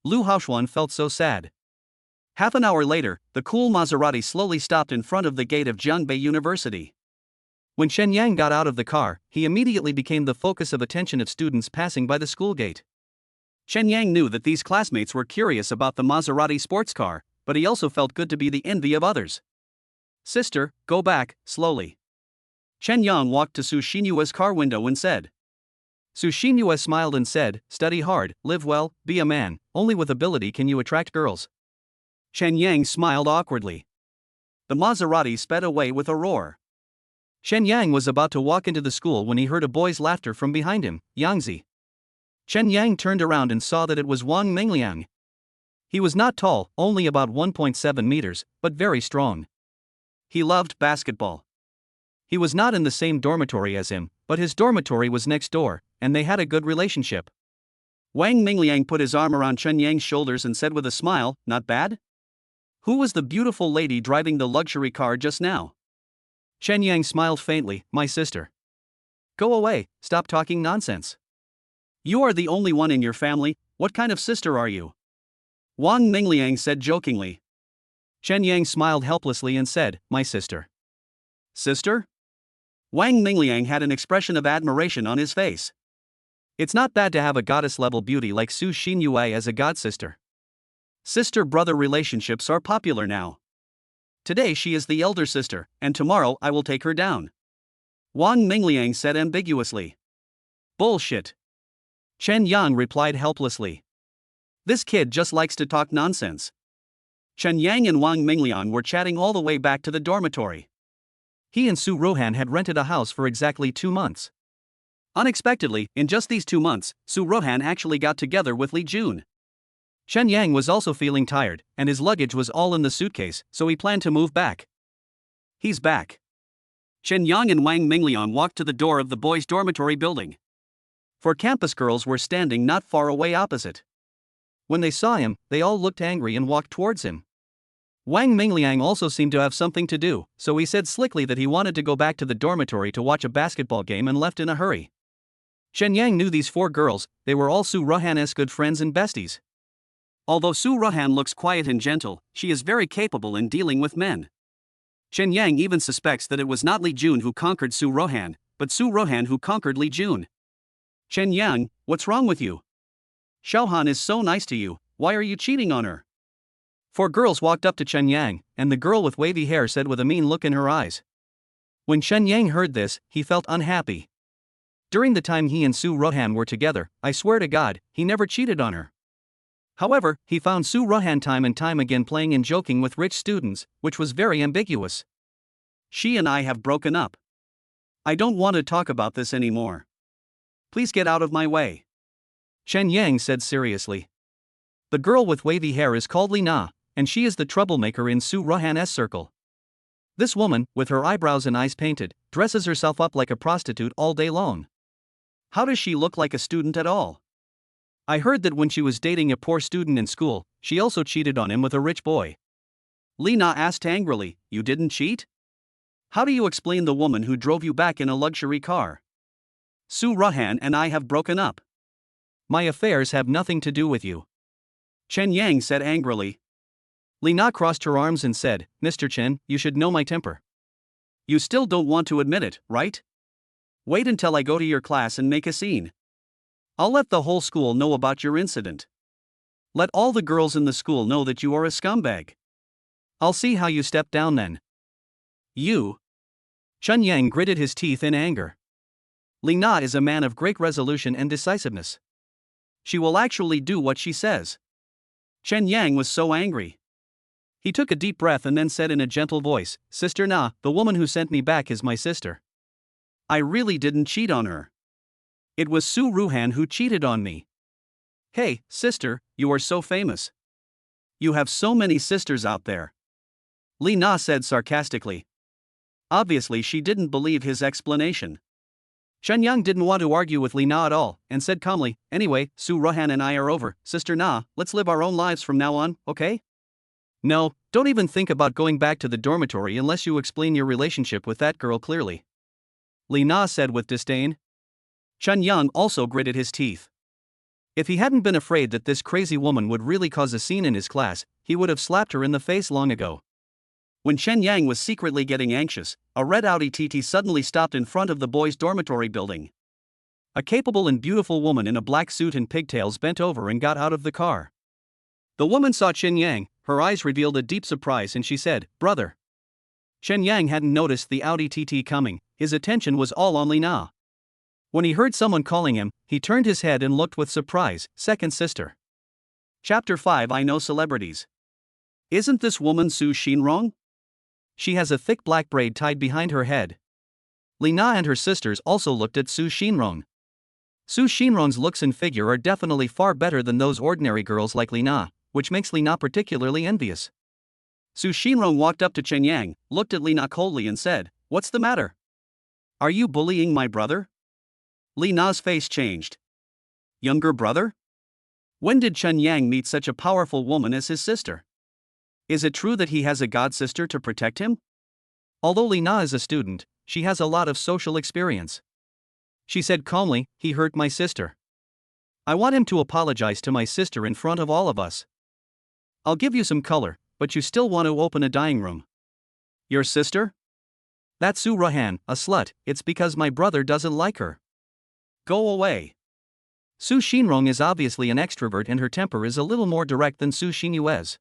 Lu Haoxuan felt so sad. Half an hour later, the cool Maserati slowly stopped in front of the gate of Jiangbei University. When Chen Yang got out of the car, he immediately became the focus of attention of students passing by the school gate. Chen Yang knew that these classmates were curious about the Maserati sports car, but he also felt good to be the envy of others. "Sister, go back," slowly. Chen Yang walked to Su Xinyue's car window and said. Su Xinyue smiled and said, "Study hard, live well, be a man, only with ability can you attract girls." Chen Yang smiled awkwardly. The Maserati sped away with a roar. Chen Yang was about to walk into the school when he heard a boy's laughter from behind him. "Yangzi." Chen Yang turned around and saw that it was Wang Mingliang. He was not tall, only about 1.7 meters, but very strong. He loved basketball. He was not in the same dormitory as him, but his dormitory was next door, and they had a good relationship. Wang Mingliang put his arm around Chen Yang's shoulders and said with a smile, "Not bad? Who was the beautiful lady driving the luxury car just now?" Chen Yang smiled faintly, "My sister." "Go away, stop talking nonsense. You are the only one in your family, what kind of sister are you?" Wang Mingliang said jokingly. Chen Yang smiled helplessly and said, "My sister." "Sister?" Wang Mingliang had an expression of admiration on his face. It's not bad to have a goddess-level beauty like Su Xinyue as a godsister. Sister-brother relationships are popular now. Today she is the elder sister, and tomorrow I will take her down. Wang Mingliang said ambiguously. "Bullshit." Chen Yang replied helplessly. "This kid just likes to talk nonsense." Chen Yang and Wang Mingliang were chatting all the way back to the dormitory. He and Su Rohan had rented a house for exactly 2 months. Unexpectedly, in just these 2 months, Su Rohan actually got together with Li Jun. Chen Yang was also feeling tired, and his luggage was all in the suitcase, so he planned to move back. He's back. Chen Yang and Wang Mingliang walked to the door of the boys' dormitory building. 4 campus girls were standing not far away opposite. When they saw him, they all looked angry and walked towards him. Wang Mingliang also seemed to have something to do, so he said slickly that he wanted to go back to the dormitory to watch a basketball game and left in a hurry. Chen Yang knew these 4 girls, they were all Su Rohan's good friends and besties. Although Su Rohan looks quiet and gentle, she is very capable in dealing with men. Chen Yang even suspects that it was not Li Jun who conquered Su Rohan, but Su Rohan who conquered Li Jun. "Chen Yang, what's wrong with you? Xiaohan is so nice to you, why are you cheating on her?" 4 girls walked up to Chen Yang, and the girl with wavy hair said with a mean look in her eyes. When Chen Yang heard this, he felt unhappy. During the time he and Su Rohan were together, I swear to God, he never cheated on her. However, he found Su Rohan time and time again playing and joking with rich students, which was very ambiguous. "She and I have broken up. I don't want to talk about this anymore. Please get out of my way," Chen Yang said seriously. The girl with wavy hair is called Li Na, and she is the troublemaker in Su Rohan's circle. This woman, with her eyebrows and eyes painted, dresses herself up like a prostitute all day long. How does she look like a student at all? I heard that when she was dating a poor student in school, she also cheated on him with a rich boy. Li Na asked angrily, "You didn't cheat? How do you explain the woman who drove you back in a luxury car?" "Su Rohan and I have broken up. My affairs have nothing to do with you," Chen Yang said angrily. Li Na crossed her arms and said, "Mr. Chen, you should know my temper. You still don't want to admit it, right? Wait until I go to your class and make a scene. I'll let the whole school know about your incident. Let all the girls in the school know that you are a scumbag. I'll see how you step down then." "You?" Chen Yang gritted his teeth in anger. Li Na is a man of great resolution and decisiveness. She will actually do what she says. Chen Yang was so angry. He took a deep breath and then said in a gentle voice, "Sister Na, the woman who sent me back is my sister. I really didn't cheat on her. It was Su Rohan who cheated on me." "Hey, sister, you are so famous. You have so many sisters out there," Li Na said sarcastically. Obviously she didn't believe his explanation. Chen Yang didn't want to argue with Li Na at all, and said calmly, anyway, Su Rohan and I are over, Sister Na, let's live our own lives from now on, okay? No, don't even think about going back to the dormitory unless you explain your relationship with that girl clearly. Li Na said with disdain. Chen Yang also gritted his teeth. If he hadn't been afraid that this crazy woman would really cause a scene in his class, he would have slapped her in the face long ago. When Chen Yang was secretly getting anxious, a red Audi TT suddenly stopped in front of the boys' dormitory building. A capable and beautiful woman in a black suit and pigtails bent over and got out of the car. The woman saw Chen Yang, her eyes revealed a deep surprise, and she said, "Brother." Chen Yang hadn't noticed the Audi TT coming, his attention was all on Li Na. When he heard someone calling him, he turned his head and looked with surprise. Second sister. Chapter 5. I know celebrities. Isn't this woman Su Xinrong? She has a thick black braid tied behind her head. Li Na and her sisters also looked at Su Xinrong. Su Xinrong's looks and figure are definitely far better than those ordinary girls like Li Na, which makes Li Na particularly envious. Su Xinrong walked up to Chen Yang, looked at Li Na coldly and said, "What's the matter? Are you bullying my brother?" Li Na's face changed. Younger brother? When did Chen Yang meet such a powerful woman as his sister? Is it true that he has a god-sister to protect him? Although Li Na is a student, she has a lot of social experience. She said calmly, "He hurt my sister. I want him to apologize to my sister in front of all of us. I'll give you some color, but you still want to open a dyeing room. Your sister? That's Su Rohan, a slut. It's because my brother doesn't like her. Go away." Su Xinrong is obviously an extrovert and her temper is a little more direct than Su Xinyue's.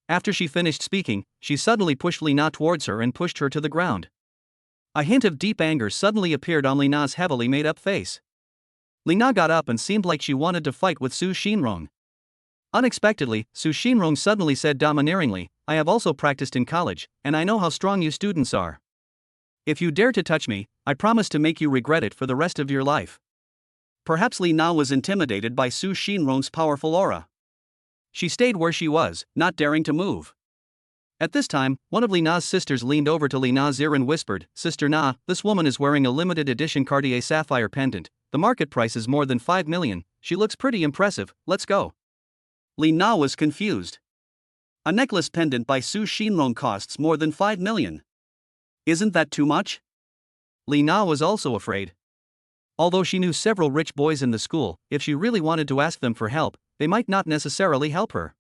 After she finished speaking, she suddenly pushed Li Na towards her and pushed her to the ground. A hint of deep anger suddenly appeared on Li Na's heavily made-up face. Li Na got up and seemed like she wanted to fight with Su Xinrong. Unexpectedly, Su Xinrong suddenly said domineeringly, "I have also practiced in college, and I know how strong you students are. If you dare to touch me, I promise to make you regret it for the rest of your life." Perhaps Li Na was intimidated by Su Xinrong's powerful aura. She stayed where she was, not daring to move. At this time, one of Li Na's sisters leaned over to Li Na's ear and whispered, "Sister Na, this woman is wearing a limited edition Cartier sapphire pendant. The market price is more than 5 million, she looks pretty impressive, let's go." Li Na was confused. A necklace pendant by Su Xinrong costs more than 5 million. Isn't that too much? Li Na was also afraid. Although she knew several rich boys in the school, if she really wanted to ask them for help, they might not necessarily help her.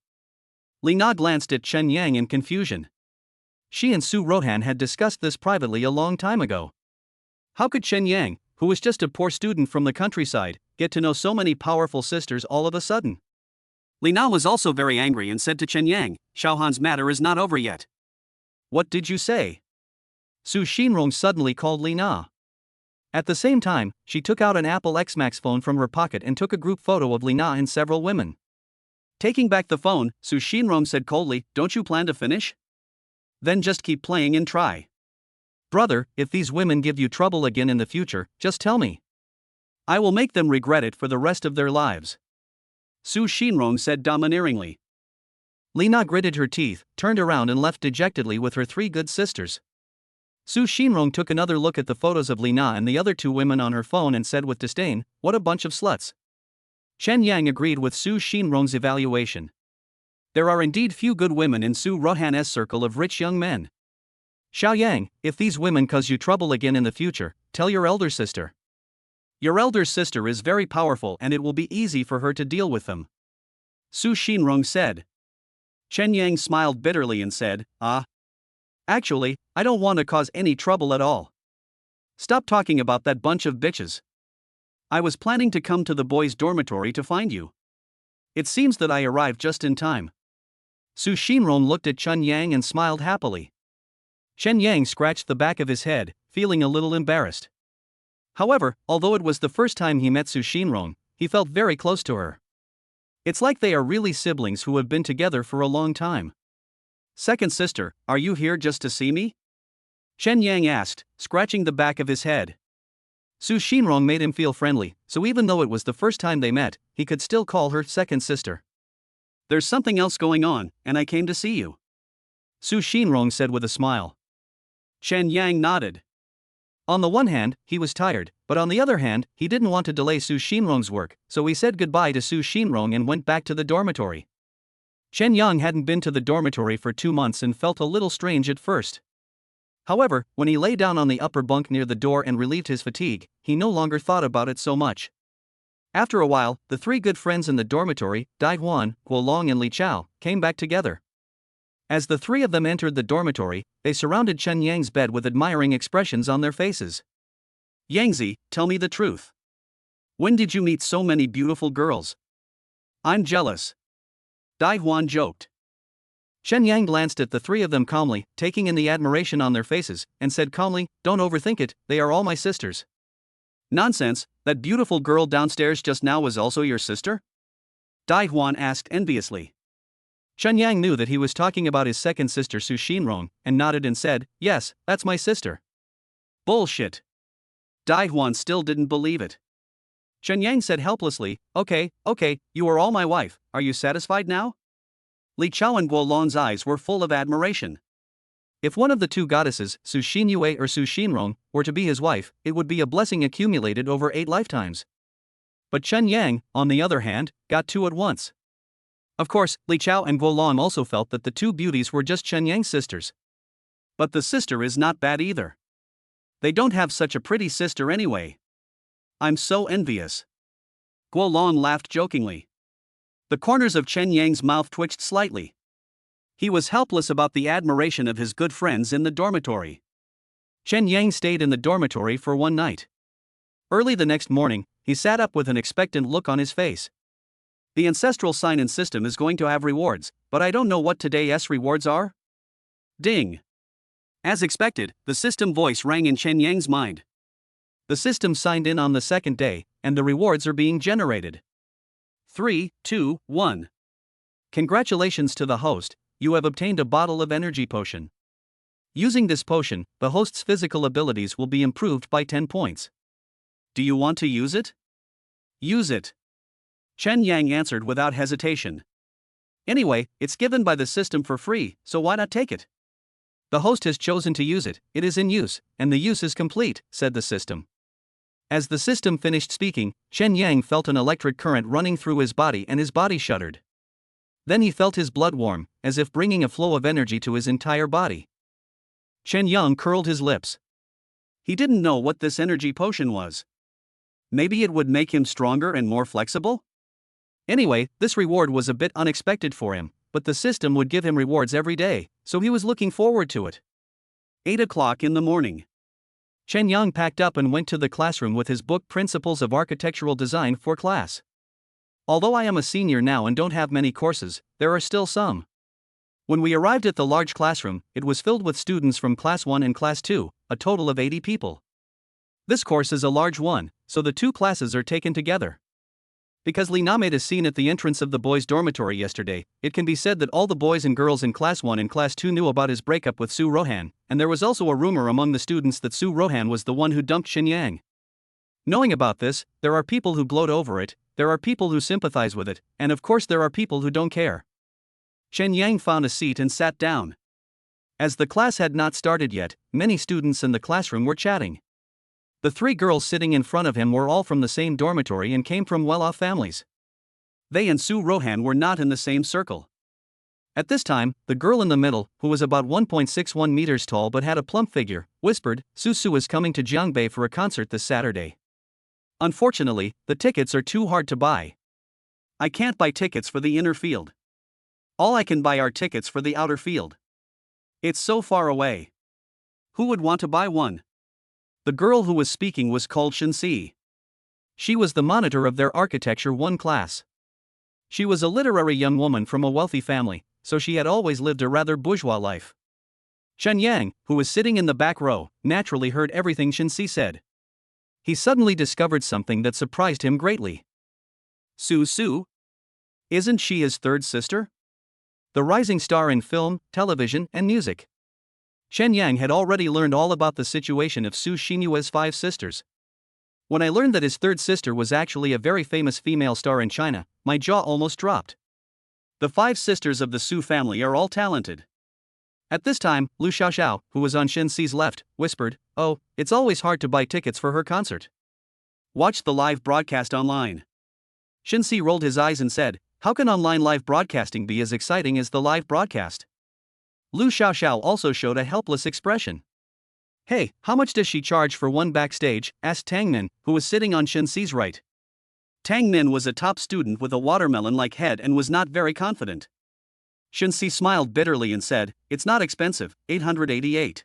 Li Na glanced at Chen Yang in confusion. She and Su Rohan had discussed this privately a long time ago. How could Chen Yang, who was just a poor student from the countryside, get to know so many powerful sisters all of a sudden? Li Na was also very angry and said to Chen Yang, "Xiaohan's matter is not over yet." "What did you say?" Su Xinrong suddenly called Li Na. At the same time, she took out an Apple X Max phone from her pocket and took a group photo of Li Na and several women. Taking back the phone, Su Xinrong said coldly, "Don't you plan to finish? Then just keep playing and try. Brother, if these women give you trouble again in the future, just tell me. I will make them regret it for the rest of their lives." Su Xinrong said domineeringly. Li Na gritted her teeth, turned around and left dejectedly with her 3 good sisters. Su Xinrong took another look at the photos of Li Na and the other 2 women on her phone and said with disdain, "What a bunch of sluts." Chen Yang agreed with Su Xinrong's evaluation. There are indeed few good women in Su Rohan's circle of rich young men. Xiao Yang, if these women cause you trouble again in the future, tell your elder sister. Your elder sister is very powerful and it will be easy for her to deal with them. Su Xinrong said. Chen Yang smiled bitterly and said, Actually, I don't want to cause any trouble at all. Stop talking about that bunch of bitches. I was planning to come to the boys' dormitory to find you. It seems that I arrived just in time." Su Xinrong looked at Chen Yang and smiled happily. Chen Yang scratched the back of his head, feeling a little embarrassed. However, although it was the first time he met Su Xinrong, he felt very close to her. It's like they are really siblings who have been together for a long time. "Second sister, are you here just to see me?" Chen Yang asked, scratching the back of his head. Su Xinrong made him feel friendly, so even though it was the first time they met, he could still call her second sister. "There's something else going on, and I came to see you," Su Xinrong said with a smile. Chen Yang nodded. On the one hand, he was tired, But on the other hand, he didn't want to delay Su Xinrong's work, so he said goodbye to Su Xinrong and went back to the dormitory. Chen Yang hadn't been to the dormitory for 2 months and felt a little strange at first. However, when he lay down on the upper bunk near the door and relieved his fatigue, he no longer thought about it so much. After a while, the 3 good friends in the dormitory, Dai Huan, Guo Long and Li Chao, came back together. As the 3 of them entered the dormitory, they surrounded Chen Yang's bed with admiring expressions on their faces. "Yangzi, tell me the truth. When did you meet so many beautiful girls? I'm jealous." Dai Huan joked. Chen Yang glanced at the 3 of them calmly, taking in the admiration on their faces, and said calmly, "Don't overthink it, they are all my sisters." "Nonsense, that beautiful girl downstairs just now was also your sister?" Dai Huan asked enviously. Chen Yang knew that he was talking about his second sister Su Xinrong, and nodded and said, "Yes, that's my sister." "Bullshit." Dai Huan still didn't believe it. Chen Yang said helplessly, Okay, you are all my wife, are you satisfied now?" Li Chao and Guo Long's eyes were full of admiration. If one of the 2 goddesses, Su Xinyue or Su Xinrong, were to be his wife, it would be a blessing accumulated over 8 lifetimes. But Chen Yang, on the other hand, got 2 at once. Of course, Li Chao and Guo Long also felt that the 2 beauties were just Chen Yang's sisters. But the sister is not bad either. They don't have such a pretty sister anyway. I'm so envious. Guo Long laughed jokingly. The corners of Chen Yang's mouth twitched slightly. He was helpless about the admiration of his good friends in the dormitory. Chen Yang stayed in the dormitory for 1 night. Early the next morning, he sat up with an expectant look on his face. The ancestral sign and system is going to have rewards, but I don't know what today's rewards are. Ding! As expected, the system voice rang in Chen Yang's mind. The system signed in on the 2nd day, and the rewards are being generated. 3, 2, 1. Congratulations to the host, you have obtained a bottle of energy potion. Using this potion, the host's physical abilities will be improved by 10 points. Do you want to use it? Use it. Chen Yang answered without hesitation. Anyway, it's given by the system for free, so why not take it? The host has chosen to use it, it is in use, and the use is complete, said the system. As the system finished speaking, Chen Yang felt an electric current running through his body and his body shuddered. Then he felt his blood warm, as if bringing a flow of energy to his entire body. Chen Yang curled his lips. He didn't know what this energy potion was. Maybe it would make him stronger and more flexible? Anyway, this reward was a bit unexpected for him, but the system would give him rewards every day, so he was looking forward to it. 8 o'clock in the morning. Chen Yang packed up and went to the classroom with his book Principles of Architectural Design for class. Although I am a senior now and don't have many courses, there are still some. When we arrived at the large classroom, it was filled with students from Class 1 and Class 2, a total of 80 people. This course is a large one, so the 2 classes are taken together. Because Li Na made a scene at the entrance of the boys' dormitory yesterday, it can be said that all the boys and girls in Class 1 and Class 2 knew about his breakup with Su Rohan, and there was also a rumor among the students that Su Rohan was the one who dumped Xin Yang. Knowing about this, there are people who gloat over it, there are people who sympathize with it, and of course there are people who don't care. Chen Yang found a seat and sat down. As the class had not started yet, many students in the classroom were chatting. The 3 girls sitting in front of him were all from the same dormitory and came from well-off families. They and Su Rohan were not in the same circle. At this time, the girl in the middle, who was about 1.61 meters tall but had a plump figure, whispered, Su is coming to Jiangbei for a concert this Saturday. Unfortunately, the tickets are too hard to buy. I can't buy tickets for the inner field. All I can buy are tickets for the outer field. It's so far away. Who would want to buy one? The girl who was speaking was called Shenxi. She was the monitor of their Architecture 1 class. She was a literary young woman from a wealthy family, so she had always lived a rather bourgeois life. Chen Yang, who was sitting in the back row, naturally heard everything Shenxi said. He suddenly discovered something that surprised him greatly. Su? Isn't she his 3rd sister? The rising star in film, television, and music. Chen Yang had already learned all about the situation of Su Xinyue's 5 sisters. When I learned that his 3rd sister was actually a very famous female star in China, my jaw almost dropped. The 5 sisters of the Su family are all talented. At this time, Lu Xiaoxiao, who was on Shenxi's left, whispered, Oh, it's always hard to buy tickets for her concert. Watch the live broadcast online. Shinsi rolled his eyes and said, how can online live broadcasting be as exciting as the live broadcast? Lu Xiaoxiao also showed a helpless expression. Hey, how much does she charge for one backstage? Asked Tang Min, who was sitting on Shinsi's right. Tang Min was a top student with a watermelon-like head and was not very confident. Shinsi smiled bitterly and said, it's not expensive, 888.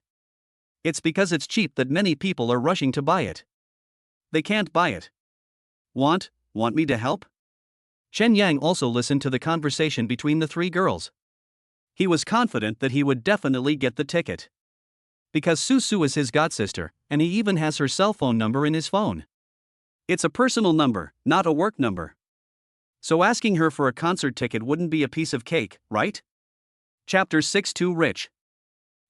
It's because it's cheap that many people are rushing to buy it. They can't buy it. Want me to help? Chen Yang also listened to the conversation between the three girls. He was confident that he would definitely get the ticket. Because Su Su is his godsister, and he even has her cell phone number in his phone. It's a personal number, not a work number. So asking her for a concert ticket wouldn't be a piece of cake, right? Chapter 6 Too Rich.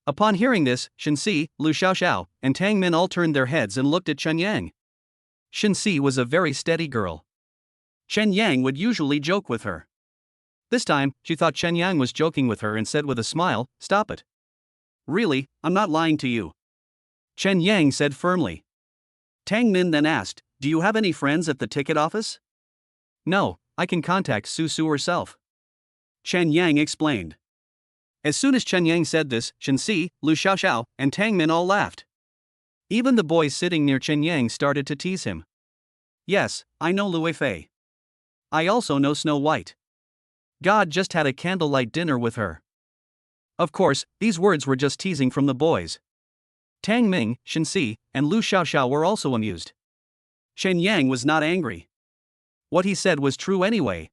Upon hearing this, Shinsi, Lu Xiaoxiao, and Tang Min all turned their heads and looked at Chen Yang. Shinsi was a very steady girl. Chen Yang would usually joke with her. This time, she thought Chen Yang was joking with her and said with a smile, stop it. Really, I'm not lying to you. Chen Yang said firmly. Tang Min then asked, do you have any friends at the ticket office? No, I can contact Su Su herself. Chen Yang explained. As soon as Chen Yang said this, Shinsi, Lu Xiaoxiao, and Tang Min all laughed. Even the boys sitting near Chen Yang started to tease him. Yes, I know Lu Weifei. I also know Snow White. God just had a candlelight dinner with her. Of course, these words were just teasing from the boys. Tang Ming, Shinsi, and Lu Xiaoxiao were also amused. Chen Yang was not angry. What he said was true anyway.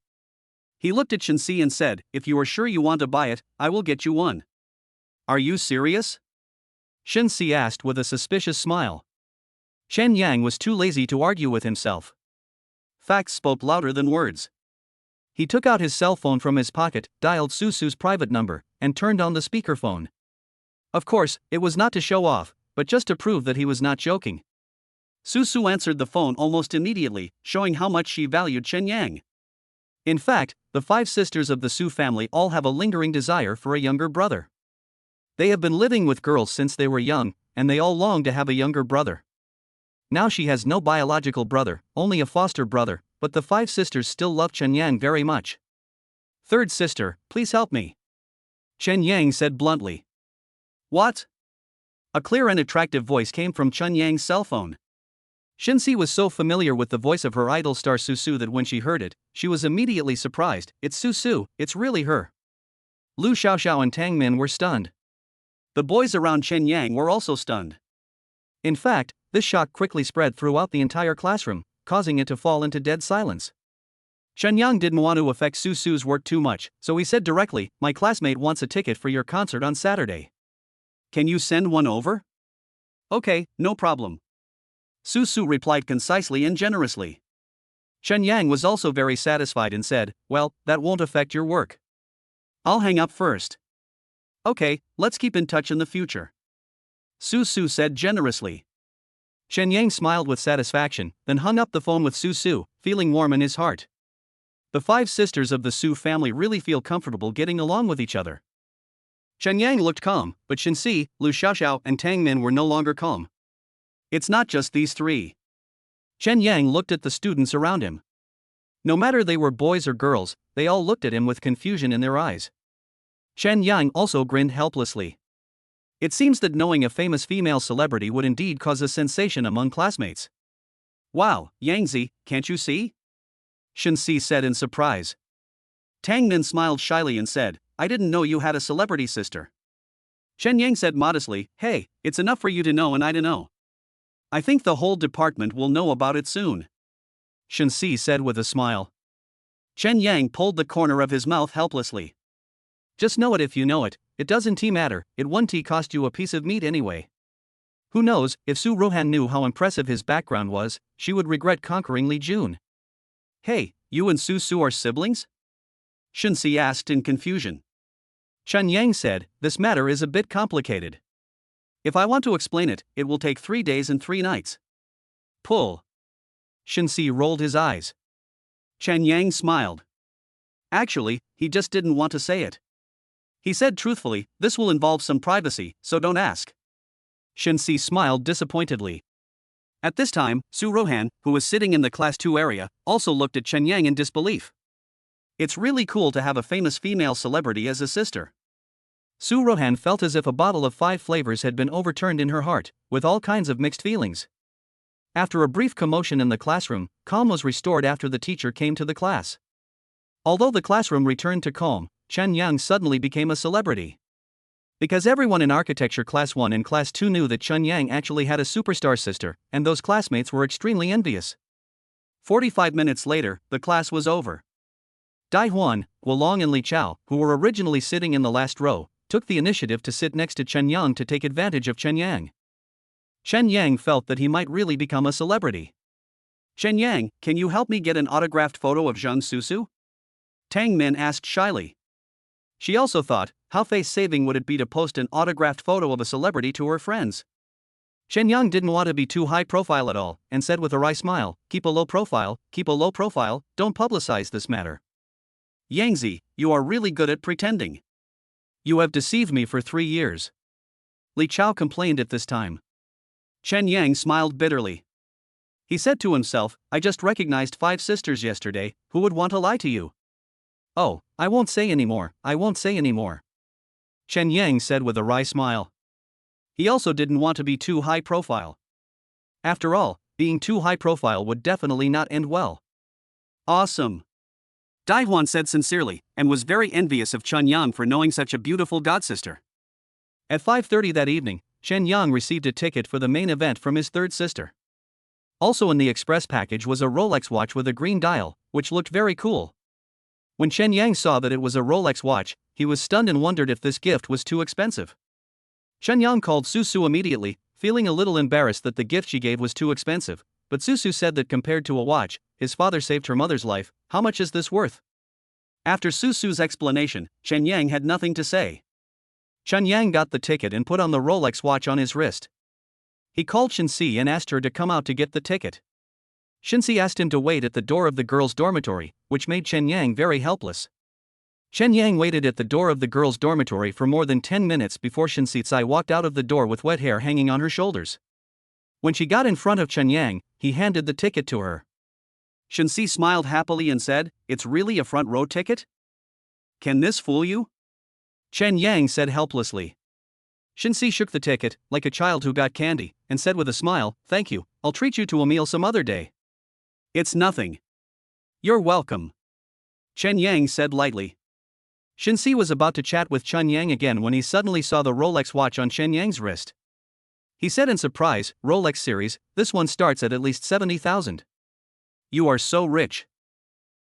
He looked at Shinsi and said, if you are sure you want to buy it, I will get you one. Are you serious? Shinsi asked with a suspicious smile. Chen Yang was too lazy to argue with himself. Facts spoke louder than words. He took out his cell phone from his pocket, dialed Su Su's private number, and turned on the speakerphone. Of course, it was not to show off, but just to prove that he was not joking. Su Su answered the phone almost immediately, showing how much she valued Chen Yang. In fact, the five sisters of the Su family all have a lingering desire for a younger brother. They have been living with girls since they were young, and they all long to have a younger brother. Now she has no biological brother, only a foster brother, but the five sisters still love Chen Yang very much. Third sister, please help me. Chen Yang said bluntly. What? A clear and attractive voice came from Chen Yang's cell phone. Shinsi was so familiar with the voice of her idol star Su Su that when she heard it, she was immediately surprised. It's Su Su, it's really her. Lu Xiaoxiao and Tang Min were stunned. The boys around Chen Yang were also stunned. In fact, this shock quickly spread throughout the entire classroom, causing it to fall into dead silence. Chen Yang didn't want to affect Su Su's work too much, so he said directly, my classmate wants a ticket for your concert on Saturday. Can you send one over? Okay, no problem. Su Su replied concisely and generously. Chen Yang was also very satisfied and said, well, that won't affect your work. I'll hang up first. Okay, let's keep in touch in the future. Su Su said generously. Chen Yang smiled with satisfaction, then hung up the phone with Su Su, feeling warm in his heart. The five sisters of the Su family really feel comfortable getting along with each other. Chen Yang looked calm, but Shinsi, Lu Xiaoxiao, and Tang Min were no longer calm. It's not just these three. Chen Yang looked at the students around him. No matter they were boys or girls, they all looked at him with confusion in their eyes. Chen Yang also grinned helplessly. It seems that knowing a famous female celebrity would indeed cause a sensation among classmates. Wow, Yangzi, can't you see? Shinsi said in surprise. Tang Min smiled shyly and said, I didn't know you had a celebrity sister. Chen Yang said modestly, hey, it's enough for you to know and I to know. I think the whole department will know about it soon. Shinsi said with a smile. Chen Yang pulled the corner of his mouth helplessly. Just know it if you know it, it doesn't matter, it won't cost you a piece of meat anyway. Who knows, if Su Rohan knew how impressive his background was, she would regret conquering Li Jun. Hey, you and Su Su are siblings? Shinsi asked in confusion. Chen Yang said, this matter is a bit complicated. If I want to explain it, it will take 3 days and 3 nights. Pull. Shinsi rolled his eyes. Chen Yang smiled. Actually, he just didn't want to say it. He said truthfully, this will involve some privacy, so don't ask. Shinsi smiled disappointedly. At this time, Su Rohan, who was sitting in the class 2 area, also looked at Chen Yang in disbelief. It's really cool to have a famous female celebrity as a sister. Su Rohan felt as if a bottle of 5 flavors had been overturned in her heart, with all kinds of mixed feelings. After a brief commotion in the classroom, calm was restored after the teacher came to the class. Although the classroom returned to calm, Chen Yang suddenly became a celebrity. Because everyone in architecture class 1 and class 2 knew that Chen Yang actually had a superstar sister, and those classmates were extremely envious. 45 minutes later, the class was over. Dai Huan, Guolong and Li Chao, who were originally sitting in the last row, took the initiative to sit next to Chen Yang to take advantage of Chen Yang. Chen Yang felt that he might really become a celebrity. Chen Yang, can you help me get an autographed photo of Zhang Susu? Tang Min asked shyly. She also thought, how face-saving would it be to post an autographed photo of a celebrity to her friends? Chen Yang didn't want to be too high profile at all, and said with a wry smile, keep a low profile, don't publicize this matter. Yangzi, you are really good at pretending. You have deceived me for 3 years. Li Chao complained at this time. Chen Yang smiled bitterly. He said to himself, I just recognized 5 sisters yesterday, who would want to lie to you? Oh, I won't say anymore. Chen Yang said with a wry smile. He also didn't want to be too high profile. After all, being too high profile would definitely not end well. Awesome. Dai Huan said sincerely, and was very envious of Chen Yang for knowing such a beautiful godsister. At 5:30 that evening, Chen Yang received a ticket for the main event from his third sister. Also in the express package was a Rolex watch with a green dial, which looked very cool. When Chen Yang saw that it was a Rolex watch, he was stunned and wondered if this gift was too expensive. Chen Yang called Susu immediately, feeling a little embarrassed that the gift she gave was too expensive, but Susu said that compared to a watch, his father saved her mother's life. How much is this worth? After Susu's explanation, Chen Yang had nothing to say. Chen Yang got the ticket and put on the Rolex watch on his wrist. He called Shinsi and asked her to come out to get the ticket. Shinsi asked him to wait at the door of the girls' dormitory, which made Chen Yang very helpless. Chen Yang waited at the door of the girls' dormitory for more than 10 minutes before Shinsi Tsai walked out of the door with wet hair hanging on her shoulders. When she got in front of Chen Yang, he handed the ticket to her. Shinsi smiled happily and said, It's really a front row ticket? Can this fool you? Chen Yang said helplessly. Shinsi shook the ticket, like a child who got candy, and said with a smile, Thank you, I'll treat you to a meal some other day. It's nothing. You're welcome. Chen Yang said lightly. Shinsi was about to chat with Chen Yang again when he suddenly saw the Rolex watch on Chen Yang's wrist. He said in surprise, Rolex series, this one starts at least 70,000. You are so rich.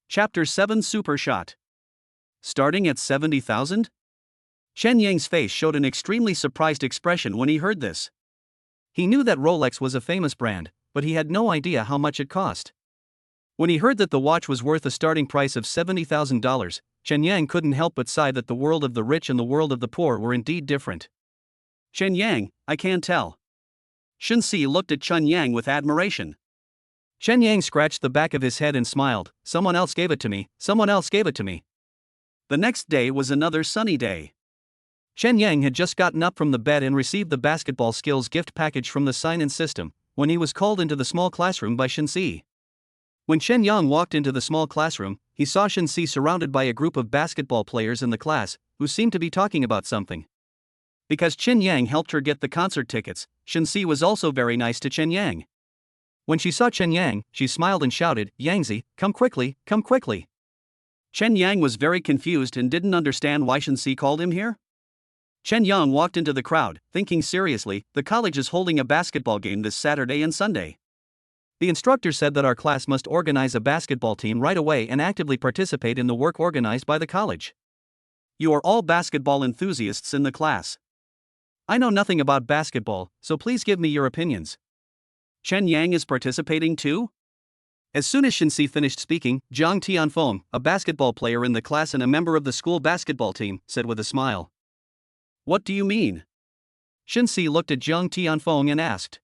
Chapter 7 Super Shot. Starting at 70,000? Chen Yang's face showed an extremely surprised expression when he heard this. He knew that Rolex was a famous brand, but he had no idea how much it cost. When he heard that the watch was worth a starting price of $70,000, Chen Yang couldn't help but sigh that the world of the rich and the world of the poor were indeed different. Chen Yang, I can tell. Shinsi looked at Chen Yang with admiration. Chen Yang scratched the back of his head and smiled, Someone else gave it to me. The next day was another sunny day. Chen Yang had just gotten up from the bed and received the basketball skills gift package from the sign-in system, when he was called into the small classroom by Shinsi. When Chen Yang walked into the small classroom, he saw Shinsi surrounded by a group of basketball players in the class, who seemed to be talking about something. Because Chen Yang helped her get the concert tickets, Shinsi was also very nice to Chen Yang. When she saw Chen Yang, she smiled and shouted, Yangzi, come quickly. Chen Yang was very confused and didn't understand why Shinsi called him here. Chen Yang walked into the crowd, thinking seriously, the college is holding a basketball game this Saturday and Sunday. The instructor said that our class must organize a basketball team right away and actively participate in the work organized by the college. You are all basketball enthusiasts in the class. I know nothing about basketball, so please give me your opinions. Chen Yang is participating too? As soon as Shinsi finished speaking, Zhang Tianfeng, a basketball player in the class and a member of the school basketball team, said with a smile. What do you mean? Shinsi looked at Zhang Tianfeng and asked.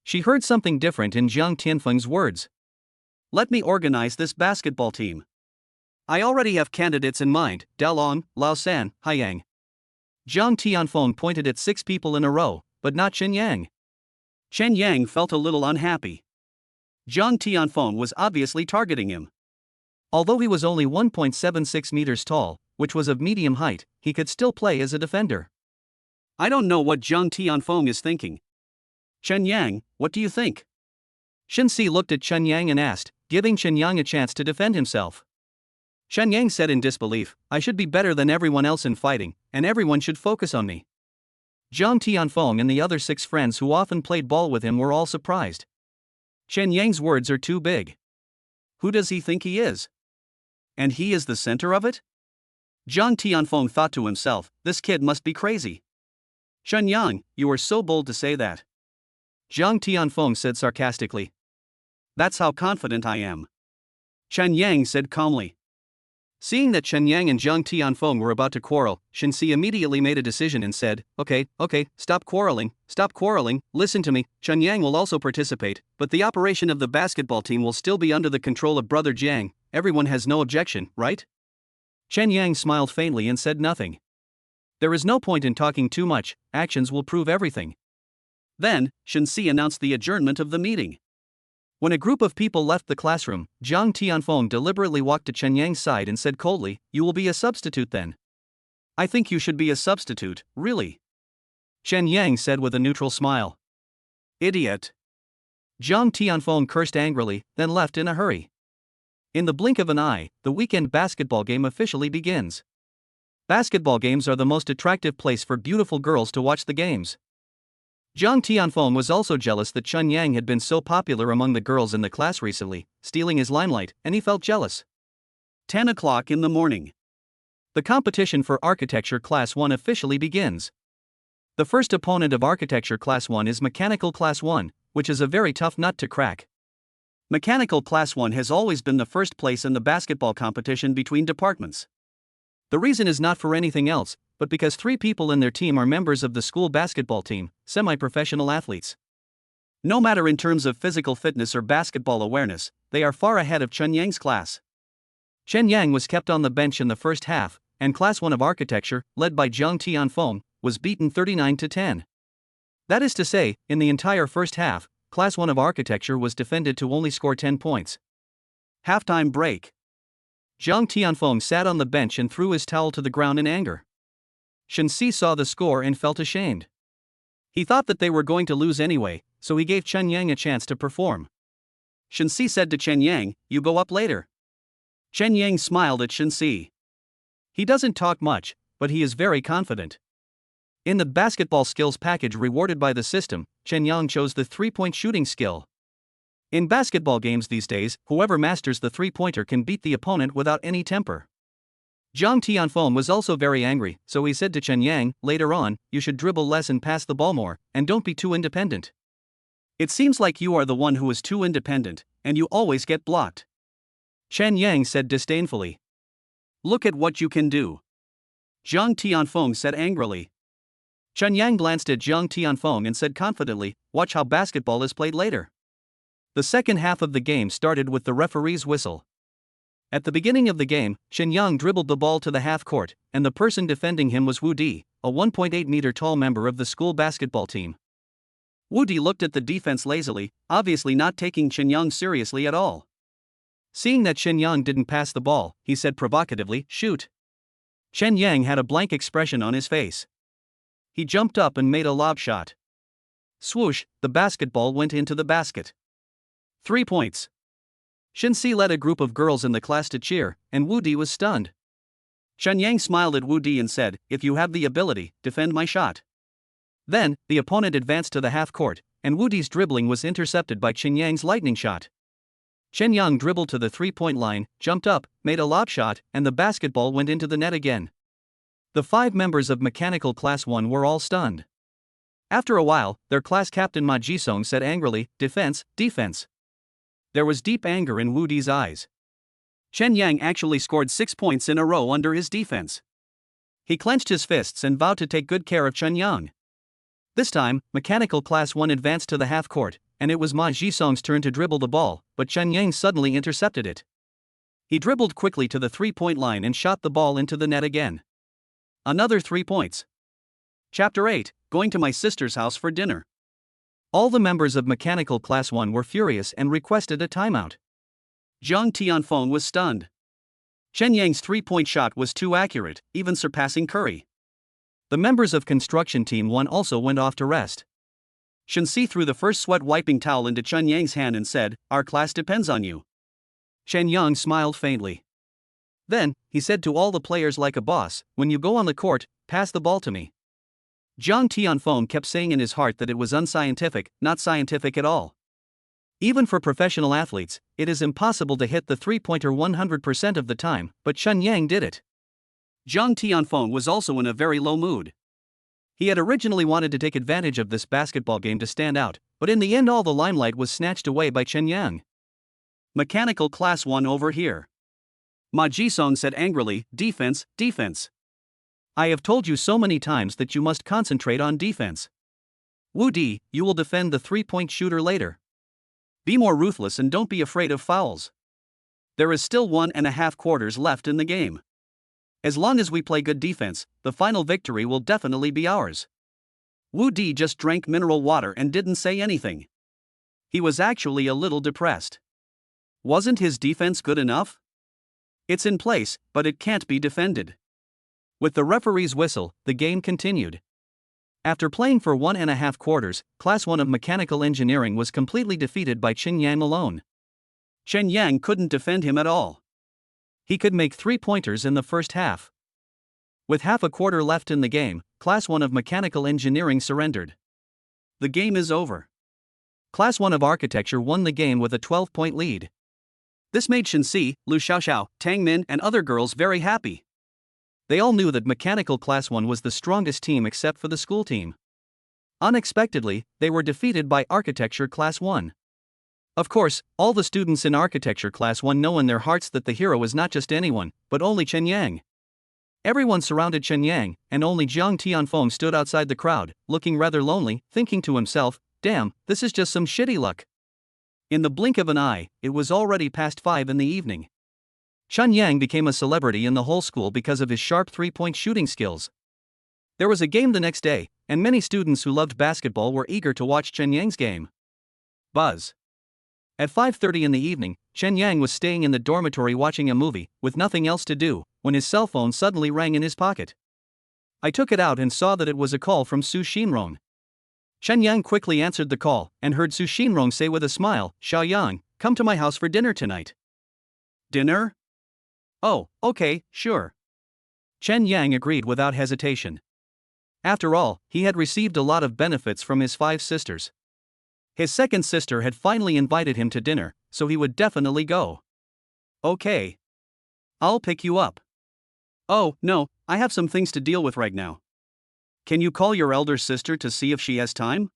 She heard something different in Zhang Tianfeng's words. Let me organize this basketball team. I already have candidates in mind, Dalong, Lao San, Haiyang. Zhang Tianfeng pointed at 6 people in a row, but not Chen Yang. Chen Yang felt a little unhappy. Zhang Tianfeng was obviously targeting him. Although he was only 1.76 meters tall, which was of medium height, he could still play as a defender. I don't know what Zhang Tianfeng is thinking. Chen Yang, what do you think? Shen Si looked at Chen Yang and asked, giving Chen Yang a chance to defend himself. Chen Yang said in disbelief, I should be better than everyone else in fighting, and everyone should focus on me. Zhang Tianfeng and the other 6 friends who often played ball with him were all surprised. Chen Yang's words are too big. Who does he think he is? And he is the center of it? Zhang Tianfeng thought to himself, this kid must be crazy. Chen Yang, you are so bold to say that. Zhang Tianfeng said sarcastically. That's how confident I am. Chen Yang said calmly. Seeing that Chen Yang and Zhang Tianfeng were about to quarrel, Shen Si immediately made a decision and said, Okay, stop quarreling, listen to me, Chen Yang will also participate, but the operation of the basketball team will still be under the control of brother Jiang, everyone has no objection, right? Chen Yang smiled faintly and said nothing. There is no point in talking too much, actions will prove everything. Then, Shen Si announced the adjournment of the meeting. When a group of people left the classroom, Zhang Tianfeng deliberately walked to Chen Yang's side and said coldly, You will be a substitute then. I think you should be a substitute, really. Chen Yang said with a neutral smile. Idiot. Zhang Tianfeng cursed angrily, then left in a hurry. In the blink of an eye, the weekend basketball game officially begins. Basketball games are the most attractive place for beautiful girls to watch the games. Zhang Tianfeng was also jealous that Chen Yang had been so popular among the girls in the class recently, stealing his limelight, and he felt jealous. 10 o'clock in the morning. The competition for Architecture Class 1 officially begins. The first opponent of Architecture Class 1 is Mechanical Class 1, which is a very tough nut to crack. Mechanical Class 1 has always been the first place in the basketball competition between departments. The reason is not for anything else, but because 3 people in their team are members of the school basketball team, semi-professional athletes. No matter in terms of physical fitness or basketball awareness, they are far ahead of Chen Yang's class. Chen Yang was kept on the bench in the first half, and Class 1 of Architecture, led by Zhang Tianfeng, was beaten 39-10. That is to say, in the entire first half, Class 1 of Architecture was defended to only score 10 points. Halftime break. Zhang Tianfeng sat on the bench and threw his towel to the ground in anger. Shen Si saw the score and felt ashamed. He thought that they were going to lose anyway, so he gave Chen Yang a chance to perform. Shen Si said to Chen Yang, You go up later. Chen Yang smiled at Shen Si. He doesn't talk much, but he is very confident. In the basketball skills package rewarded by the system, Chen Yang chose the 3-point shooting skill. In basketball games these days, whoever masters the 3-pointer can beat the opponent without any temper. Zhang Tianfeng was also very angry, so he said to Chen Yang, later on, you should dribble less and pass the ball more, and don't be too independent. It seems like you are the one who is too independent, and you always get blocked. Chen Yang said disdainfully. Look at what you can do. Zhang Tianfeng said angrily. Chen Yang glanced at Zhang Tianfeng and said confidently, Watch how basketball is played later. The second half of the game started with the referee's whistle. At the beginning of the game, Chen Yang dribbled the ball to the half court, and the person defending him was Wu Di, a 1.8-meter tall member of the school basketball team. Wu Di looked at the defense lazily, obviously not taking Chen Yang seriously at all. Seeing that Chen Yang didn't pass the ball, he said provocatively, Shoot. Chen Yang had a blank expression on his face. He jumped up and made a lob shot. Swoosh, the basketball went into the basket. 3 points. Shen Si led a group of girls in the class to cheer, and Wu Di was stunned. Chen Yang smiled at Wu Di and said, If you have the ability, defend my shot. Then, the opponent advanced to the half court, and Wu Di's dribbling was intercepted by Chen Yang's lightning shot. Chen Yang dribbled to the 3-point line, jumped up, made a lob shot, and the basketball went into the net again. The 5 members of Mechanical Class 1 were all stunned. After a while, their class captain Ma Jisong said angrily, Defense, defense. There was deep anger in Wu Di's eyes. Chen Yang actually scored 6 points in a row under his defense. He clenched his fists and vowed to take good care of Chen Yang. This time, Mechanical Class 1 advanced to the half court, and it was Ma Jisong's turn to dribble the ball, but Chen Yang suddenly intercepted it. He dribbled quickly to the 3-point line and shot the ball into the net again. Another 3 points. Chapter 8, Going to my sister's house for dinner. All the members of Mechanical Class 1 were furious and requested a timeout. Zhang Tianfeng was stunned. Chen Yang's three-point shot was too accurate, even surpassing Curry. The members of Construction Team 1 also went off to rest. Shen Si threw the first sweat-wiping towel into Chen Yang's hand and said, "Our class depends on you." Chen Yang smiled faintly. Then, he said to all the players like a boss, "When you go on the court, pass the ball to me." Zhang Tianfeng kept saying in his heart that it was unscientific, not scientific at all. Even for professional athletes, it is impossible to hit the three-pointer 100% of the time, but Chen Yang did it. Zhang Tianfeng was also in a very low mood. He had originally wanted to take advantage of this basketball game to stand out, but in the end all the limelight was snatched away by Chen Yang. Mechanical Class 1 over here. Ma Jisong said angrily, "Defense, defense. I have told you so many times that you must concentrate on defense. Wu Di, you will defend the three-point shooter later. Be more ruthless and don't be afraid of fouls. There is still 1.5 quarters left in the game. As long as we play good defense, the final victory will definitely be ours." Wu Di just drank mineral water and didn't say anything. He was actually a little depressed. Wasn't his defense good enough? It's in place, but it can't be defended. With the referee's whistle, the game continued. After playing for 1.5 quarters, Class 1 of Mechanical Engineering was completely defeated by Chen Yang alone. Chen Yang couldn't defend him at all. He could make three-pointers in the first half. With half a quarter left in the game, Class 1 of Mechanical Engineering surrendered. The game is over. Class 1 of Architecture won the game with a 12-point lead. This made Shen Si, Lu Xiaoxiao, Tang Min and other girls very happy. They all knew that Mechanical Class 1 was the strongest team except for the school team. Unexpectedly, they were defeated by Architecture Class 1. Of course, all the students in Architecture Class 1 know in their hearts that the hero is not just anyone, but only Chen Yang. Everyone surrounded Chen Yang, and only Zhang Tianfeng stood outside the crowd, looking rather lonely, thinking to himself, "Damn, this is just some shitty luck." In the blink of an eye, it was already past 5 in the evening. Chen Yang became a celebrity in the whole school because of his sharp three-point shooting skills. There was a game the next day, and many students who loved basketball were eager to watch Chen Yang's game. Buzz. At 5:30 in the evening, Chen Yang was staying in the dormitory watching a movie, with nothing else to do, when his cell phone suddenly rang in his pocket. I took it out and saw that it was a call from Su Xinrong. Chen Yang quickly answered the call, and heard Su Xinrong say with a smile, "Xiaoyang, come to my house for dinner tonight." "Dinner? Oh, okay, sure." Chen Yang agreed without hesitation. After all, he had received a lot of benefits from his 5 sisters. His second sister had finally invited him to dinner, so he would definitely go. "Okay. I'll pick you up." "Oh, no, I have some things to deal with right now." "Can you call your elder sister to see if she has time?"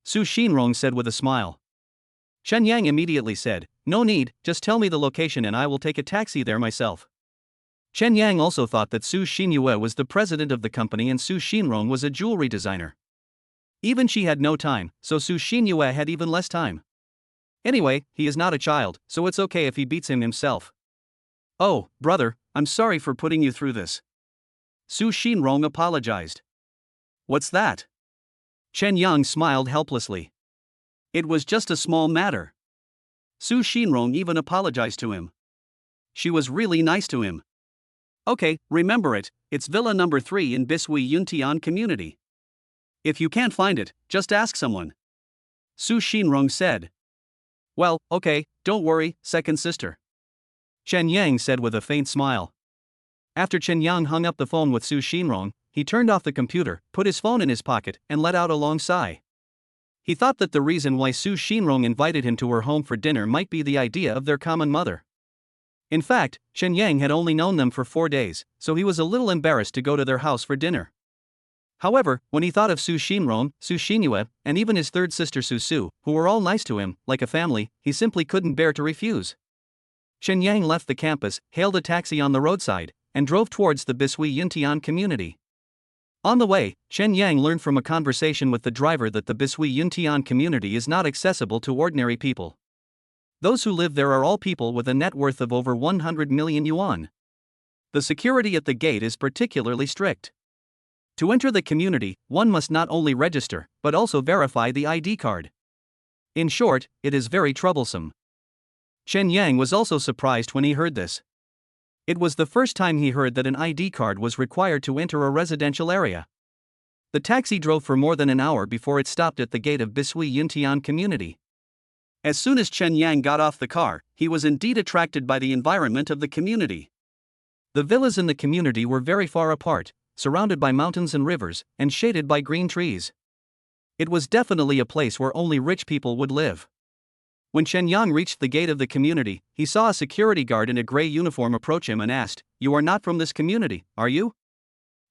Su Xinrong said with a smile. Chen Yang immediately said, "No need, just tell me the location and I will take a taxi there myself." Chen Yang also thought that Su Xinyue was the president of the company and Su Xinrong was a jewelry designer. Even she had no time, so Su Xinyue had even less time. Anyway, he is not a child, so it's okay if he beats him himself. "Oh, brother, I'm sorry for putting you through this." Su Xinrong apologized. "What's that?" Chen Yang smiled helplessly. "It was just a small matter." Su Xinrong even apologized to him. She was really nice to him. "Okay, remember it, it's Villa number 3 in Bishui Yuntian community. If you can't find it, just ask someone." Su Xinrong said. "Well, okay, don't worry, second sister." Chen Yang said with a faint smile. After Chen Yang hung up the phone with Su Xinrong, he turned off the computer, put his phone in his pocket, and let out a long sigh. He thought that the reason why Su Xinrong invited him to her home for dinner might be the idea of their common mother. In fact, Chen Yang had only known them for 4 days, so he was a little embarrassed to go to their house for dinner. However, when he thought of Su Xinrong, Su Xinyue, and even his third sister Su Su, who were all nice to him, like a family, he simply couldn't bear to refuse. Chen Yang left the campus, hailed a taxi on the roadside, and drove towards the Bishui Yuntian community. On the way, Chen Yang learned from a conversation with the driver that the Bishui Yuntian community is not accessible to ordinary people. Those who live there are all people with a net worth of over 100 million yuan. The security at the gate is particularly strict. To enter the community, one must not only register, but also verify the ID card. In short, it is very troublesome. Chen Yang was also surprised when he heard this. It was the first time he heard that an ID card was required to enter a residential area. The taxi drove for more than an hour before it stopped at the gate of Bishui Yuntian community. As soon as Chen Yang got off the car, he was indeed attracted by the environment of the community. The villas in the community were very far apart, surrounded by mountains and rivers, and shaded by green trees. It was definitely a place where only rich people would live. When Chen Yang reached the gate of the community, he saw a security guard in a gray uniform approach him and asked, "You are not from this community, are you?"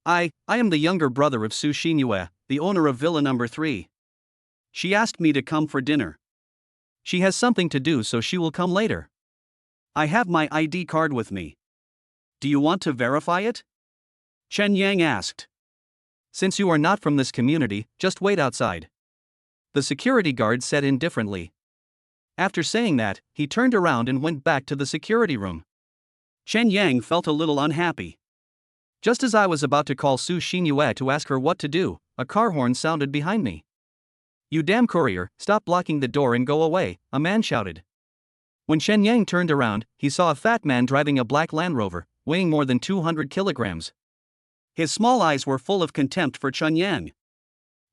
I am the younger brother of Su Xinyue, the owner of Villa number 3. She asked me to come for dinner. She has something to do, so she will come later. I have my ID card with me. Do you want to verify it? Chen Yang asked. Since you are not from this community, just wait outside. The security guard said indifferently. After saying that, he turned around and went back to the security room. Chen Yang felt a little unhappy. Just as I was about to call Su Xinyue to ask her what to do, a car horn sounded behind me. "You damn courier, stop blocking the door and go away," a man shouted. When Chen Yang turned around, he saw a fat man driving a black Land Rover, weighing more than 200 kilograms. His small eyes were full of contempt for Chen Yang.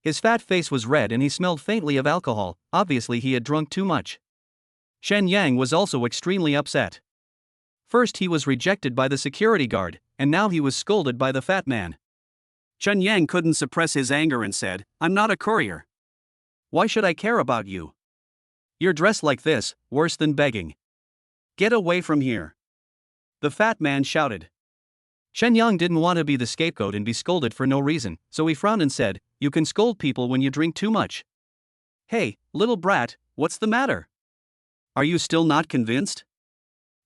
His fat face was red and he smelled faintly of alcohol, obviously he had drunk too much. Chen Yang was also extremely upset. First he was rejected by the security guard, and now he was scolded by the fat man. Chen Yang couldn't suppress his anger and said, "I'm not a courier. Why should I care about you? You're dressed like this, worse than begging. Get away from here." The fat man shouted. Chen Yang didn't want to be the scapegoat and be scolded for no reason, so he frowned and said, "You can scold people when you drink too much. Hey, little brat, what's the matter? Are you still not convinced?"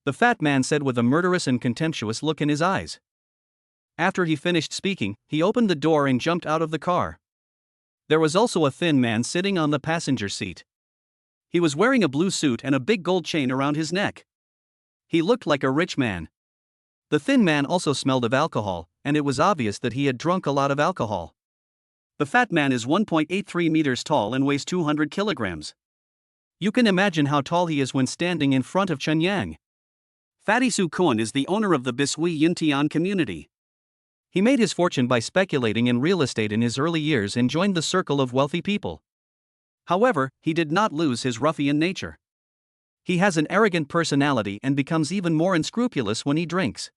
The fat man said with a murderous and contemptuous look in his eyes. After he finished speaking, he opened the door and jumped out of the car. There was also a thin man sitting on the passenger seat. He was wearing a blue suit and a big gold chain around his neck. He looked like a rich man. The thin man also smelled of alcohol, and it was obvious that he had drunk a lot of alcohol. The fat man is 1.83 meters tall and weighs 200 kilograms. You can imagine how tall he is when standing in front of Chen Yang. Fatty Su Kuan is the owner of the Bishui Yuntian community. He made his fortune by speculating in real estate in his early years and joined the circle of wealthy people. However, he did not lose his ruffian nature. He has an arrogant personality and becomes even more unscrupulous when he drinks.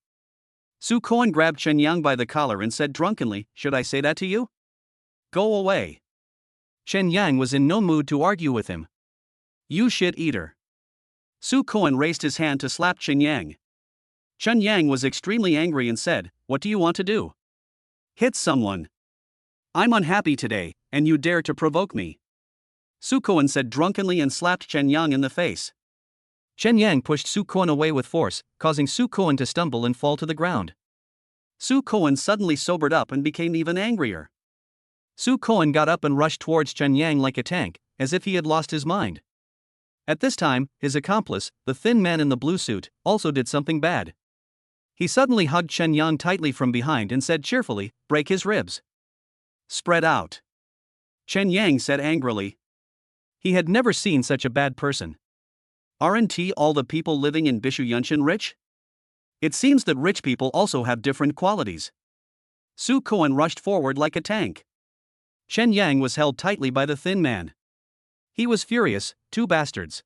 Su Kuan grabbed Chen Yang by the collar and said drunkenly, "Should I say that to you? Go away." Chen Yang was in no mood to argue with him. "You shit eater." Su Kuan raised his hand to slap Chen Yang. Chen Yang was extremely angry and said, "What do you want to do? Hit someone. I'm unhappy today, and you dare to provoke me." Su Kuan said drunkenly and slapped Chen Yang in the face. Chen Yang pushed Su Kuan away with force, causing Su Kuan to stumble and fall to the ground. Su Kuan suddenly sobered up and became even angrier. Su Kuan got up and rushed towards Chen Yang like a tank, as if he had lost his mind. At this time, his accomplice, the thin man in the blue suit, also did something bad. He suddenly hugged Chen Yang tightly from behind and said cheerfully, "Break his ribs. Spread out." Chen Yang said angrily. He had never seen such a bad person. Aren't all the people living in Bishuyanshan rich? It seems that rich people also have different qualities. Su Kuan rushed forward like a tank. Chen Yang was held tightly by the thin man. He was furious, two bastards.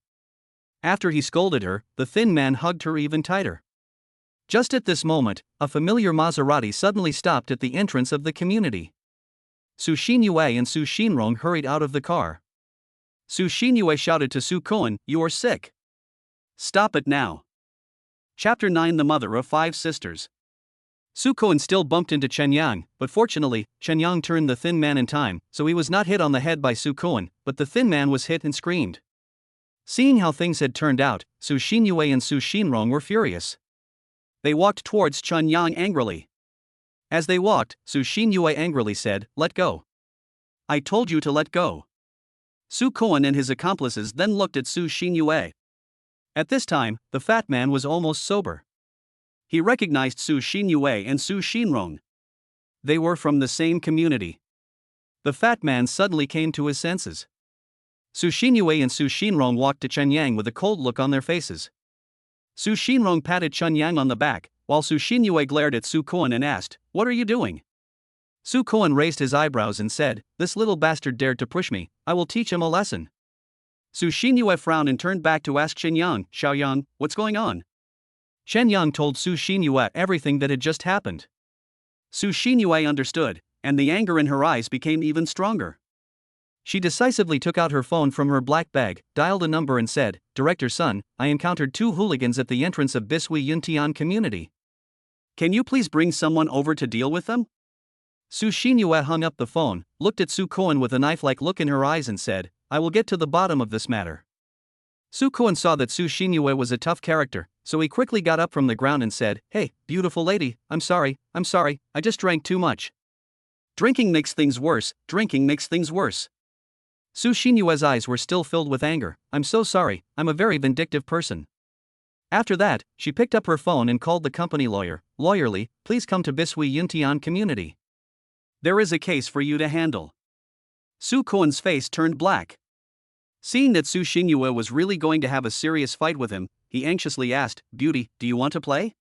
After he scolded her, the thin man hugged her even tighter. Just at this moment, a familiar Maserati suddenly stopped at the entrance of the community. Su Xinyue and Su Xinrong hurried out of the car. Su Xinyue shouted to Su Kuan, "You are sick. Stop it now." Chapter 9: The Mother of Five Sisters. Su Kuan still bumped into Chen Yang, but fortunately, Chen Yang turned the thin man in time, so he was not hit on the head by Su Kuan, but the thin man was hit and screamed. Seeing how things had turned out, Su Xinyue and Su Xinrong were furious. They walked towards Chen Yang angrily. As they walked, Su Xinyue angrily said, "Let go. I told you to let go." Su Kuan and his accomplices then looked at Su Xinyue. At this time, the fat man was almost sober. He recognized Su Xinyue and Su Xinrong. They were from the same community. The fat man suddenly came to his senses. Su Xinyue and Su Xinrong walked to Chen Yang with a cold look on their faces. Su Xinrong patted Chen Yang on the back, while Su Xinyue glared at Su Kuan and asked, "What are you doing?" Su Kuan raised his eyebrows and said, "This little bastard dared to push me, I will teach him a lesson." Su Xinyue frowned and turned back to ask Chen Yang, "Xiaoyang, what's going on?" Chen Yang told Su Xinyue everything that had just happened. Su Xinyue understood, and the anger in her eyes became even stronger. She decisively took out her phone from her black bag, dialed a number and said, "Director Sun, I encountered 2 hooligans at the entrance of Bishui Yuntian community. Can you please bring someone over to deal with them?" Su Xinyue hung up the phone, looked at Su Kuan with a knife-like look in her eyes and said, "I will get to the bottom of this matter." Su Kuan saw that Su Xinyue was a tough character, so he quickly got up from the ground and said, "Hey, beautiful lady, I'm sorry, I just drank too much." Drinking makes things worse. Su Xinyue's eyes were still filled with anger. "I'm so sorry, I'm a very vindictive person." After that, she picked up her phone and called the company lawyer. "Lawyerly, please come to Bishui Yuntian community. There is a case for you to handle." Su Kuan's face turned black. Seeing that Su Xinyue was really going to have a serious fight with him, he anxiously asked, "Beauty, do you want to play?"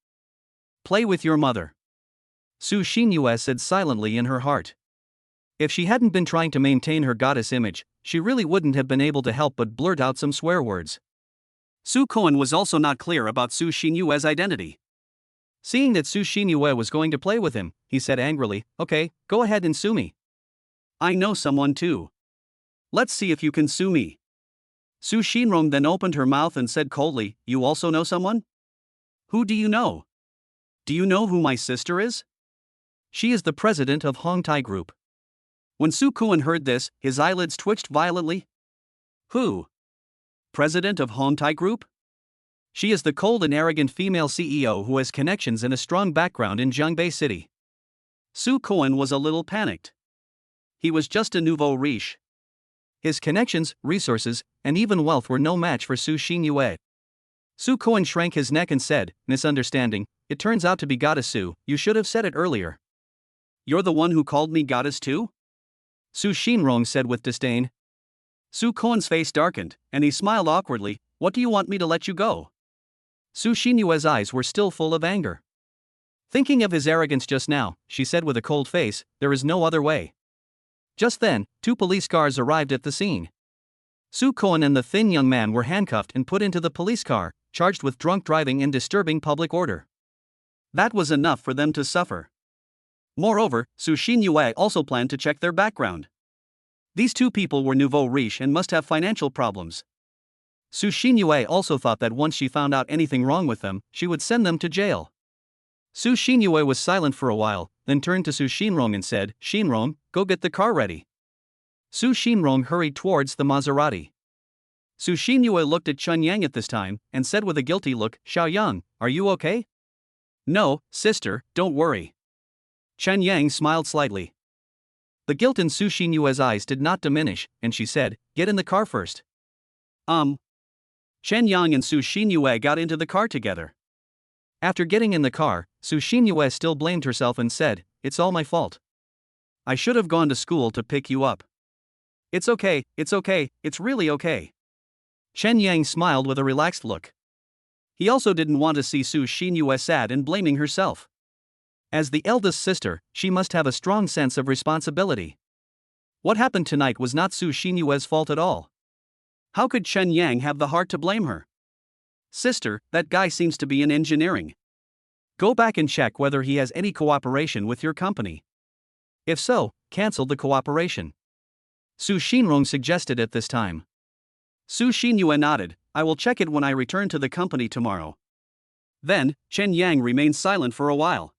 "Play with your mother," Su Xinyue said silently in her heart. If she hadn't been trying to maintain her goddess image, she really wouldn't have been able to help but blurt out some swear words. Su Kuan was also not clear about Su Xinyue's identity. Seeing that Su Xinyue was going to play with him, he said angrily, "Okay, go ahead and sue me. I know someone too. Let's see if you can sue me." Su Xinrong then opened her mouth and said coldly, "You also know someone? Who do you know? Do you know who my sister is? She is the president of Hongtai Group." When Su Kuan heard this, his eyelids twitched violently. "Who? President of Hongtai Group? She is the cold and arrogant female CEO who has connections and a strong background in Jiangbei City." Su Kuan was a little panicked. He was just a nouveau riche. His connections, resources, and even wealth were no match for Su Xinyue. Su Kuan shrank his neck and said, "Misunderstanding, it turns out to be Goddess Su, you should have said it earlier." "You're the one who called me Goddess too?" Su Xinrong said with disdain. Su Kuan's face darkened, and he smiled awkwardly. "What do you want me to let you go?" Su Xinyue's eyes were still full of anger. Thinking of his arrogance just now, she said with a cold face, "There is no other way." Just then, 2 police cars arrived at the scene. Su Kuan and the thin young man were handcuffed and put into the police car, charged with drunk driving and disturbing public order. That was enough for them to suffer. Moreover, Su Xinyue also planned to check their background. These 2 people were nouveau riche and must have financial problems. Su Xinyue also thought that once she found out anything wrong with them, she would send them to jail. Su Xinyue was silent for a while, then turned to Su Xinrong and said, "Xinrong, go get the car ready." Su Xinrong hurried towards the Maserati. Su Xinyue looked at Chen Yang at this time, and said with a guilty look, "Xiaoyang, are you okay?" "No, sister, don't worry." Chen Yang smiled slightly. The guilt in Su Xinyue's eyes did not diminish, and she said, "Get in the car first." Chen Yang and Su Xinyue got into the car together. After getting in the car, Su Xinyue still blamed herself and said, "It's all my fault. I should have gone to school to pick you up." It's okay, it's really okay." Chen Yang smiled with a relaxed look. He also didn't want to see Su Xinyue sad and blaming herself. As the eldest sister, she must have a strong sense of responsibility. What happened tonight was not Su Xinyue's fault at all. How could Chen Yang have the heart to blame her? "Sister, that guy seems to be in engineering. Go back and check whether he has any cooperation with your company. If so, cancel the cooperation," Su Xinrong suggested at this time. Su Xinyue nodded, "I will check it when I return to the company tomorrow." Then, Chen Yang remained silent for a while.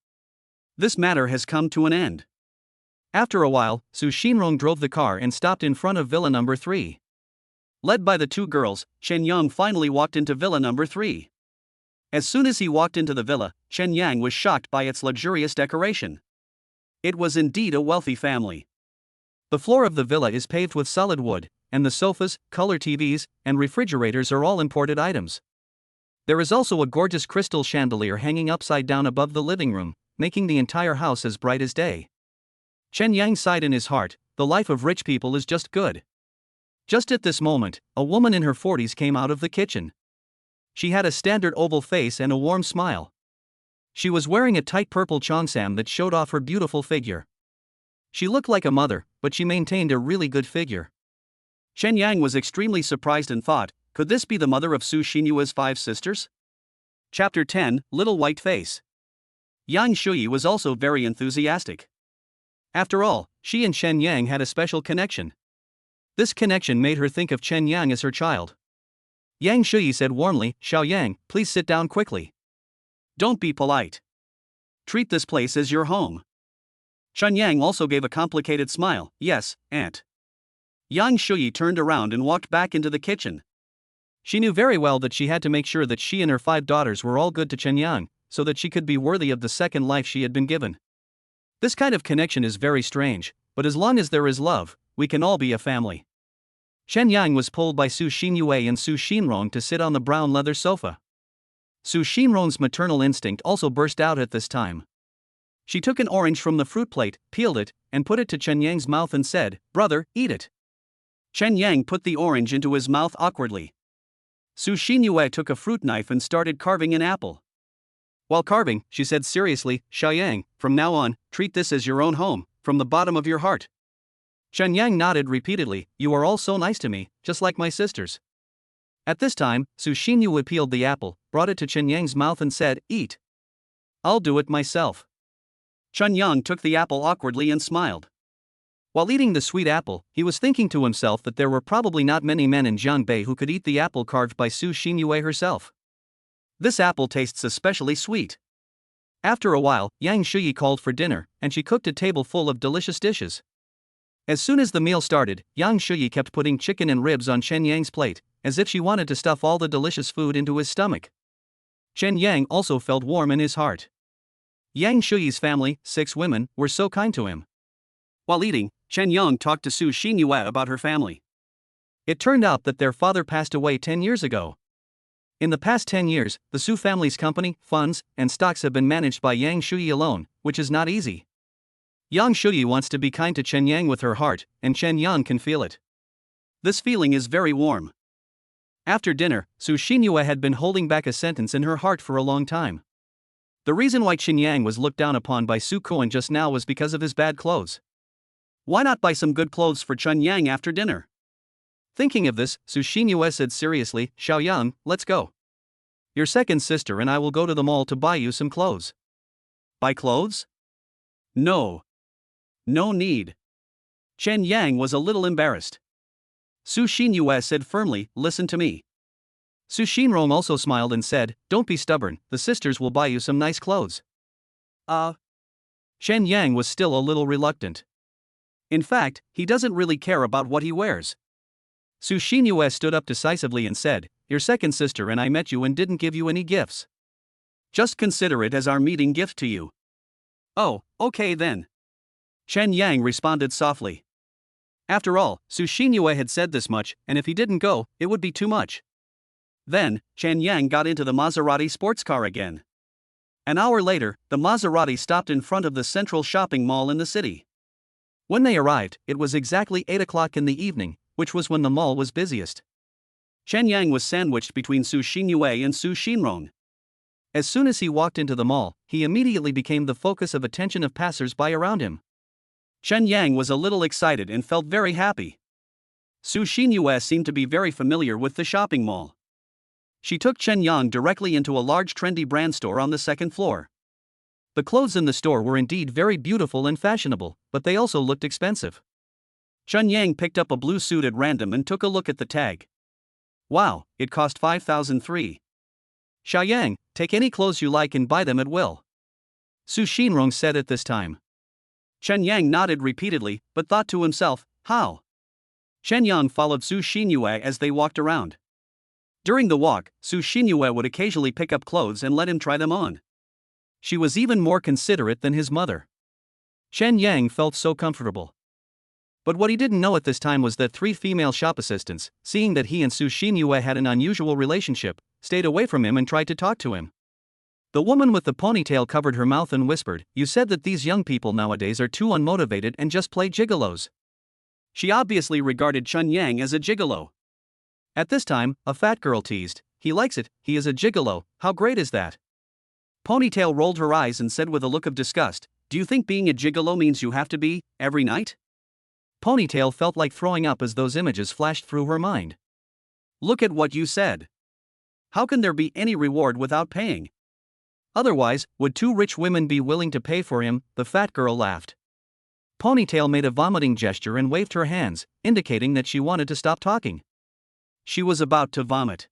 This matter has come to an end. After a while, Su Xinrong drove the car and stopped in front of Villa number 3. Led by the 2 girls, Chen Yang finally walked into Villa number 3. As soon as he walked into the villa, Chen Yang was shocked by its luxurious decoration. It was indeed a wealthy family. The floor of the villa is paved with solid wood, and the sofas, color TVs, and refrigerators are all imported items. There is also a gorgeous crystal chandelier hanging upside down above the living room, making the entire house as bright as day. Chen Yang sighed in his heart, the life of rich people is just good. Just at this moment, a woman in her 40s came out of the kitchen. She had a standard oval face and a warm smile. She was wearing a tight purple cheongsam that showed off her beautiful figure. She looked like a mother, but she maintained a really good figure. Chen Yang was extremely surprised and thought, could this be the mother of Su Xinyue's 5 sisters? Chapter 10, Little White Face. Yang Shuyi was also very enthusiastic. After all, she and Chen Yang had a special connection. This connection made her think of Chen Yang as her child. Yang Shuyi said warmly, Xiao Yang, please sit down quickly. Don't be polite. Treat this place as your home. Chen Yang also gave a complicated smile, yes, aunt. Yang Shuyi turned around and walked back into the kitchen. She knew very well that she had to make sure that she and her 5 daughters were all good to Chen Yang, so that she could be worthy of the second life she had been given. This kind of connection is very strange, but as long as there is love, we can all be a family. Chen Yang was pulled by Su Xinyue and Su Xinrong to sit on the brown leather sofa. Su Xinrong's maternal instinct also burst out at this time. She took an orange from the fruit plate, peeled it, and put it to Chen Yang's mouth and said, "Brother, eat it." Chen Yang put the orange into his mouth awkwardly. Su Xinyue took a fruit knife and started carving an apple. While carving, she said seriously, "Xiao Yang, from now on, treat this as your own home, from the bottom of your heart." Chen Yang nodded repeatedly, "You are all so nice to me, just like my sisters." At this time, Su Xinyue peeled the apple, brought it to Chen Yang's mouth and said, "Eat." "I'll do it myself." Chen Yang took the apple awkwardly and smiled. While eating the sweet apple, he was thinking to himself that there were probably not many men in Jiangbei who could eat the apple carved by Su Xinyue herself. This apple tastes especially sweet. After a while, Yang Shuyi called for dinner, and she cooked a table full of delicious dishes. As soon as the meal started, Yang Shuyi kept putting chicken and ribs on Chen Yang's plate, as if she wanted to stuff all the delicious food into his stomach. Chen Yang also felt warm in his heart. Yang Shuyi's family, 6 women, were so kind to him. While eating, Chen Yang talked to Su Xinyue about her family. It turned out that their father passed away 10 years ago. In the past 10 years, the Su family's company, funds, and stocks have been managed by Yang Shuyi alone, which is not easy. Yang Shuyi wants to be kind to Chen Yang with her heart, and Chen Yang can feel it. This feeling is very warm. After dinner, Su Xinyue had been holding back a sentence in her heart for a long time. The reason why Chen Yang was looked down upon by Su Kuan just now was because of his bad clothes. Why not buy some good clothes for Chen Yang after dinner? Thinking of this, Su Xinyue said seriously, "Xiao Yang, let's go. Your second sister and I will go to the mall to buy you some clothes." Buy clothes? No. No need. Chen Yang was a little embarrassed. Su Xinyue said firmly, "Listen to me." Su Xinrong also smiled and said, "Don't be stubborn, the sisters will buy you some nice clothes." Chen Yang was still a little reluctant. In fact, he doesn't really care about what he wears. Su Xinyue stood up decisively and said, "Your second sister and I met you and didn't give you any gifts. Just consider it as our meeting gift to you." "Oh, okay then." Chen Yang responded softly. After all, Su Xinyue had said this much, and if he didn't go, it would be too much. Then, Chen Yang got into the Maserati sports car again. An hour later, the Maserati stopped in front of the central shopping mall in the city. When they arrived, it was exactly 8 o'clock in the evening, which was when the mall was busiest. Chen Yang was sandwiched between Su Xinyue and Su Xinrong. As soon as he walked into the mall, he immediately became the focus of attention of passers-by around him. Chen Yang was a little excited and felt very happy. Su Xinyue seemed to be very familiar with the shopping mall. She took Chen Yang directly into a large trendy brand store on the second floor. The clothes in the store were indeed very beautiful and fashionable, but they also looked expensive. Chen Yang picked up a blue suit at random and took a look at the tag. Wow, it cost 5,003. "Xiao Yang, take any clothes you like and buy them at will," Su Xinrong said at this time. Chen Yang nodded repeatedly, but thought to himself, how? Chen Yang followed Su Xinyue as they walked around. During the walk, Su Xinyue would occasionally pick up clothes and let him try them on. She was even more considerate than his mother. Chen Yang felt so comfortable. But what he didn't know at this time was that 3 female shop assistants, seeing that he and Su Xinyue had an unusual relationship, stayed away from him and tried to talk to him. The woman with the ponytail covered her mouth and whispered, "You said that these young people nowadays are too unmotivated and just play gigolos." She obviously regarded Chun Yang as a gigolo. At this time, a fat girl teased, "He likes it, he is a gigolo, how great is that?" Ponytail rolled her eyes and said with a look of disgust, "Do you think being a gigolo means you have to be, every night?" Ponytail felt like throwing up as those images flashed through her mind. Look at what you said. How can there be any reward without paying? Otherwise, would two rich women be willing to pay for him? The fat girl laughed. Ponytail made a vomiting gesture and waved her hands, indicating that she wanted to stop talking. She was about to vomit.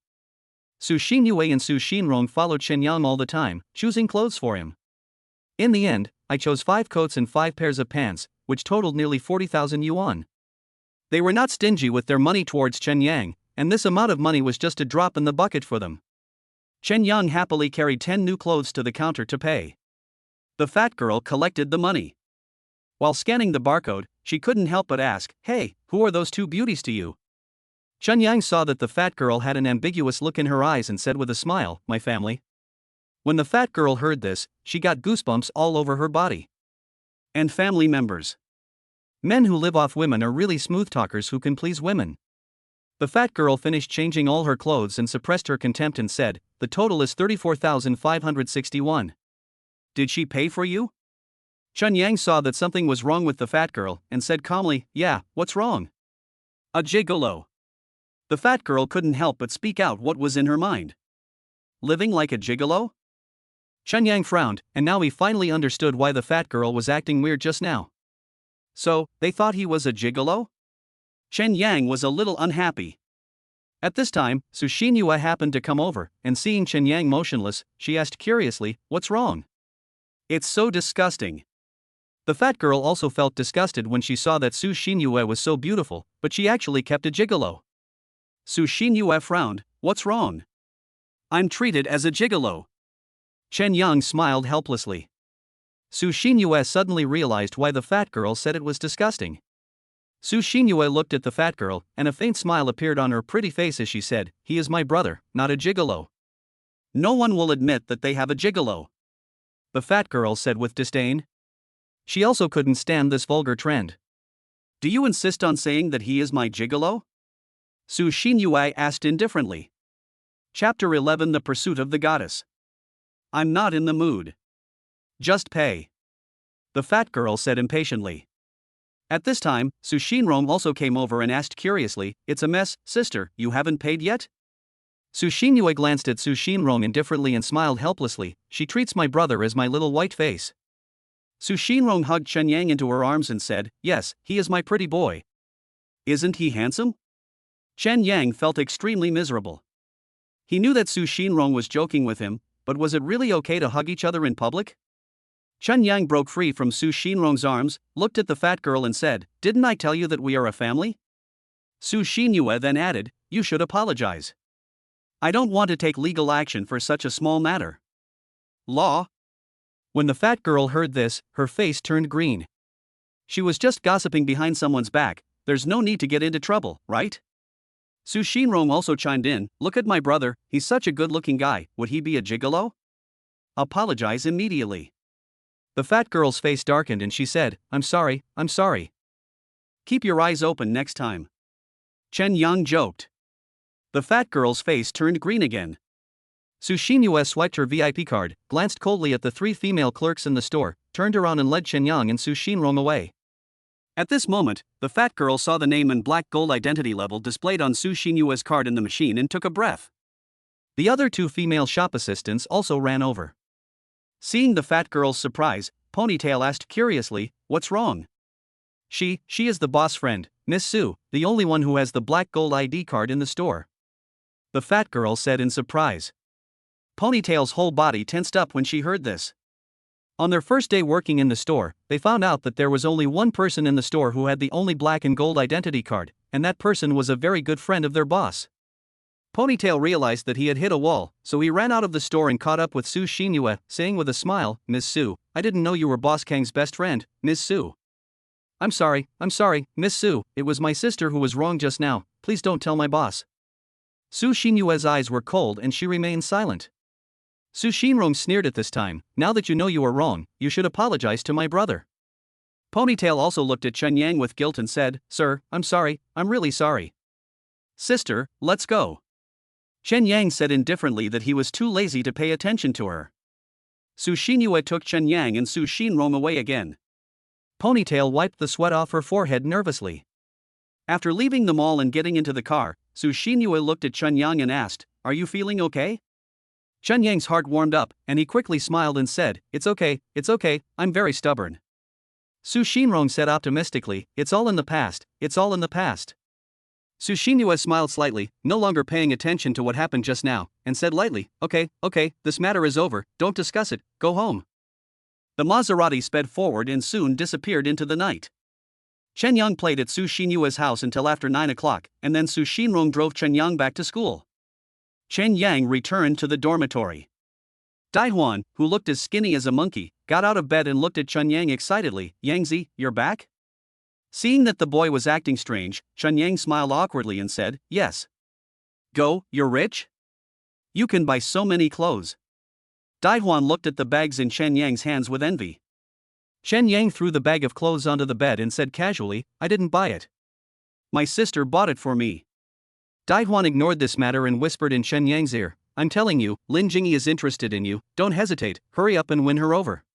Su Xinyue and Su Xinrong followed Shenyang all the time, choosing clothes for him. In the end, I chose 5 coats and 5 pairs of pants, which totaled nearly 40,000 yuan. They were not stingy with their money towards Chen Yang, and this amount of money was just a drop in the bucket for them. Chen Yang happily carried 10 new clothes to the counter to pay. The fat girl collected the money. While scanning the barcode, she couldn't help but ask, "Hey, who are those two beauties to you?" Chen Yang saw that the fat girl had an ambiguous look in her eyes and said with a smile, "My family." When the fat girl heard this, she got goosebumps all over her body. And family members. Men who live off women are really smooth talkers who can please women. The fat girl finished changing all her clothes and suppressed her contempt and said, "The total is 34,561. Did she pay for you?" Chun Yang saw that something was wrong with the fat girl and said calmly, "Yeah, what's wrong?" "A gigolo." The fat girl couldn't help but speak out what was in her mind. Living like a gigolo? Chun Yang frowned, and now he finally understood why the fat girl was acting weird just now. So, they thought he was a gigolo? Chen Yang was a little unhappy. At this time, Su Xinyue happened to come over, and seeing Chen Yang motionless, she asked curiously, "What's wrong?" "It's so disgusting." The fat girl also felt disgusted when she saw that Su Xinyue was so beautiful, but she actually kept a gigolo. Su Xinyue frowned, "What's wrong?" "I'm treated as a gigolo." Chen Yang smiled helplessly. Su Xinyue suddenly realized why the fat girl said it was disgusting. Su Xinyue looked at the fat girl, and a faint smile appeared on her pretty face as she said, "He is my brother, not a gigolo." "No one will admit that they have a gigolo," the fat girl said with disdain. She also couldn't stand this vulgar trend. "Do you insist on saying that he is my gigolo?" Su Xinyue asked indifferently. Chapter 11: The Pursuit of the Goddess. "I'm not in the mood. Just pay," the fat girl said impatiently. At this time, Su Xinrong also came over and asked curiously, "It's a mess, sister, you haven't paid yet?" Su Xinyue glanced at Su Xinrong indifferently and smiled helplessly, "She treats my brother as my little white face." Su Xinrong hugged Chen Yang into her arms and said, "Yes, he is my pretty boy." "Isn't he handsome?" Chen Yang felt extremely miserable. He knew that Su Xinrong was joking with him, but was it really okay to hug each other in public? Chen Yang broke free from Su Xinrong's arms, looked at the fat girl and said, "Didn't I tell you that we are a family?" Su Xinyue then added, "You should apologize. I don't want to take legal action for such a small matter." "Law?" When the fat girl heard this, her face turned green. She was just gossiping behind someone's back, there's no need to get into trouble, right? Su Xinrong also chimed in, "Look at my brother, he's such a good-looking guy, would he be a gigolo?" "Apologize immediately." The fat girl's face darkened and she said, I'm sorry. "Keep your eyes open next time," Chen Yang joked. The fat girl's face turned green again. Su Xinyue swiped her VIP card, glanced coldly at the 3 female clerks in the store, turned around and led Chen Yang and Su Xinrong away. At this moment, the fat girl saw the name and black gold identity level displayed on Su Xinyue's card in the machine and took a breath. The other 2 female shop assistants also ran over. Seeing the fat girl's surprise, Ponytail asked curiously, "What's wrong?" She is the boss friend, Miss Su, the only one who has the black gold ID card in the store," the fat girl said in surprise. Ponytail's whole body tensed up when she heard this. On their first day working in the store, they found out that there was only one person in the store who had the only black and gold identity card, and that person was a very good friend of their boss. Ponytail realized that he had hit a wall, so he ran out of the store and caught up with Su Xinyue, saying with a smile, "Miss Su, I didn't know you were Boss Kang's best friend, Miss Su." I'm sorry, Miss Su, it was my sister who was wrong just now, please don't tell my boss." Su Xinyue's eyes were cold and she remained silent. Su Shinrong sneered at this time. Now that you know you were wrong, you should apologize to my brother. Ponytail also looked at Chen Yang with guilt and said, Sir, I'm sorry, I'm really sorry. Sister, let's go. Chen Yang said indifferently that he was too lazy to pay attention to her. Su Xinyue took Chen Yang and Su Shinrong away again. Ponytail wiped the sweat off her forehead nervously. After leaving the mall and getting into the car, Su Xinyue looked at Chen Yang and asked, Are you feeling okay? Chen Yang's heart warmed up, and he quickly smiled and said, It's okay, I'm very stubborn. Su Shinrong said optimistically, It's all in the past, it's all in the past. Su Xinyue smiled slightly, no longer paying attention to what happened just now, and said lightly, Okay, this matter is over, don't discuss it, go home. The Maserati sped forward and soon disappeared into the night. Chen Yang played at Su Xinyue's house until after 9 o'clock, and then Su Shinrong drove Chen Yang back to school. Chen Yang returned to the dormitory. Daihuan, who looked as skinny as a monkey, got out of bed and looked at Chen Yang excitedly. Yangzi, you're back? Seeing that the boy was acting strange, Chen Yang smiled awkwardly and said, Yes. Go, you're rich? You can buy so many clothes. Daihuan looked at the bags in Chen Yang's hands with envy. Chen Yang threw the bag of clothes onto the bed and said casually, I didn't buy it. My sister bought it for me. Daihuan ignored this matter and whispered in Chen Yang's ear, I'm telling you, Lin Jingyi is interested in you, don't hesitate, hurry up and win her over.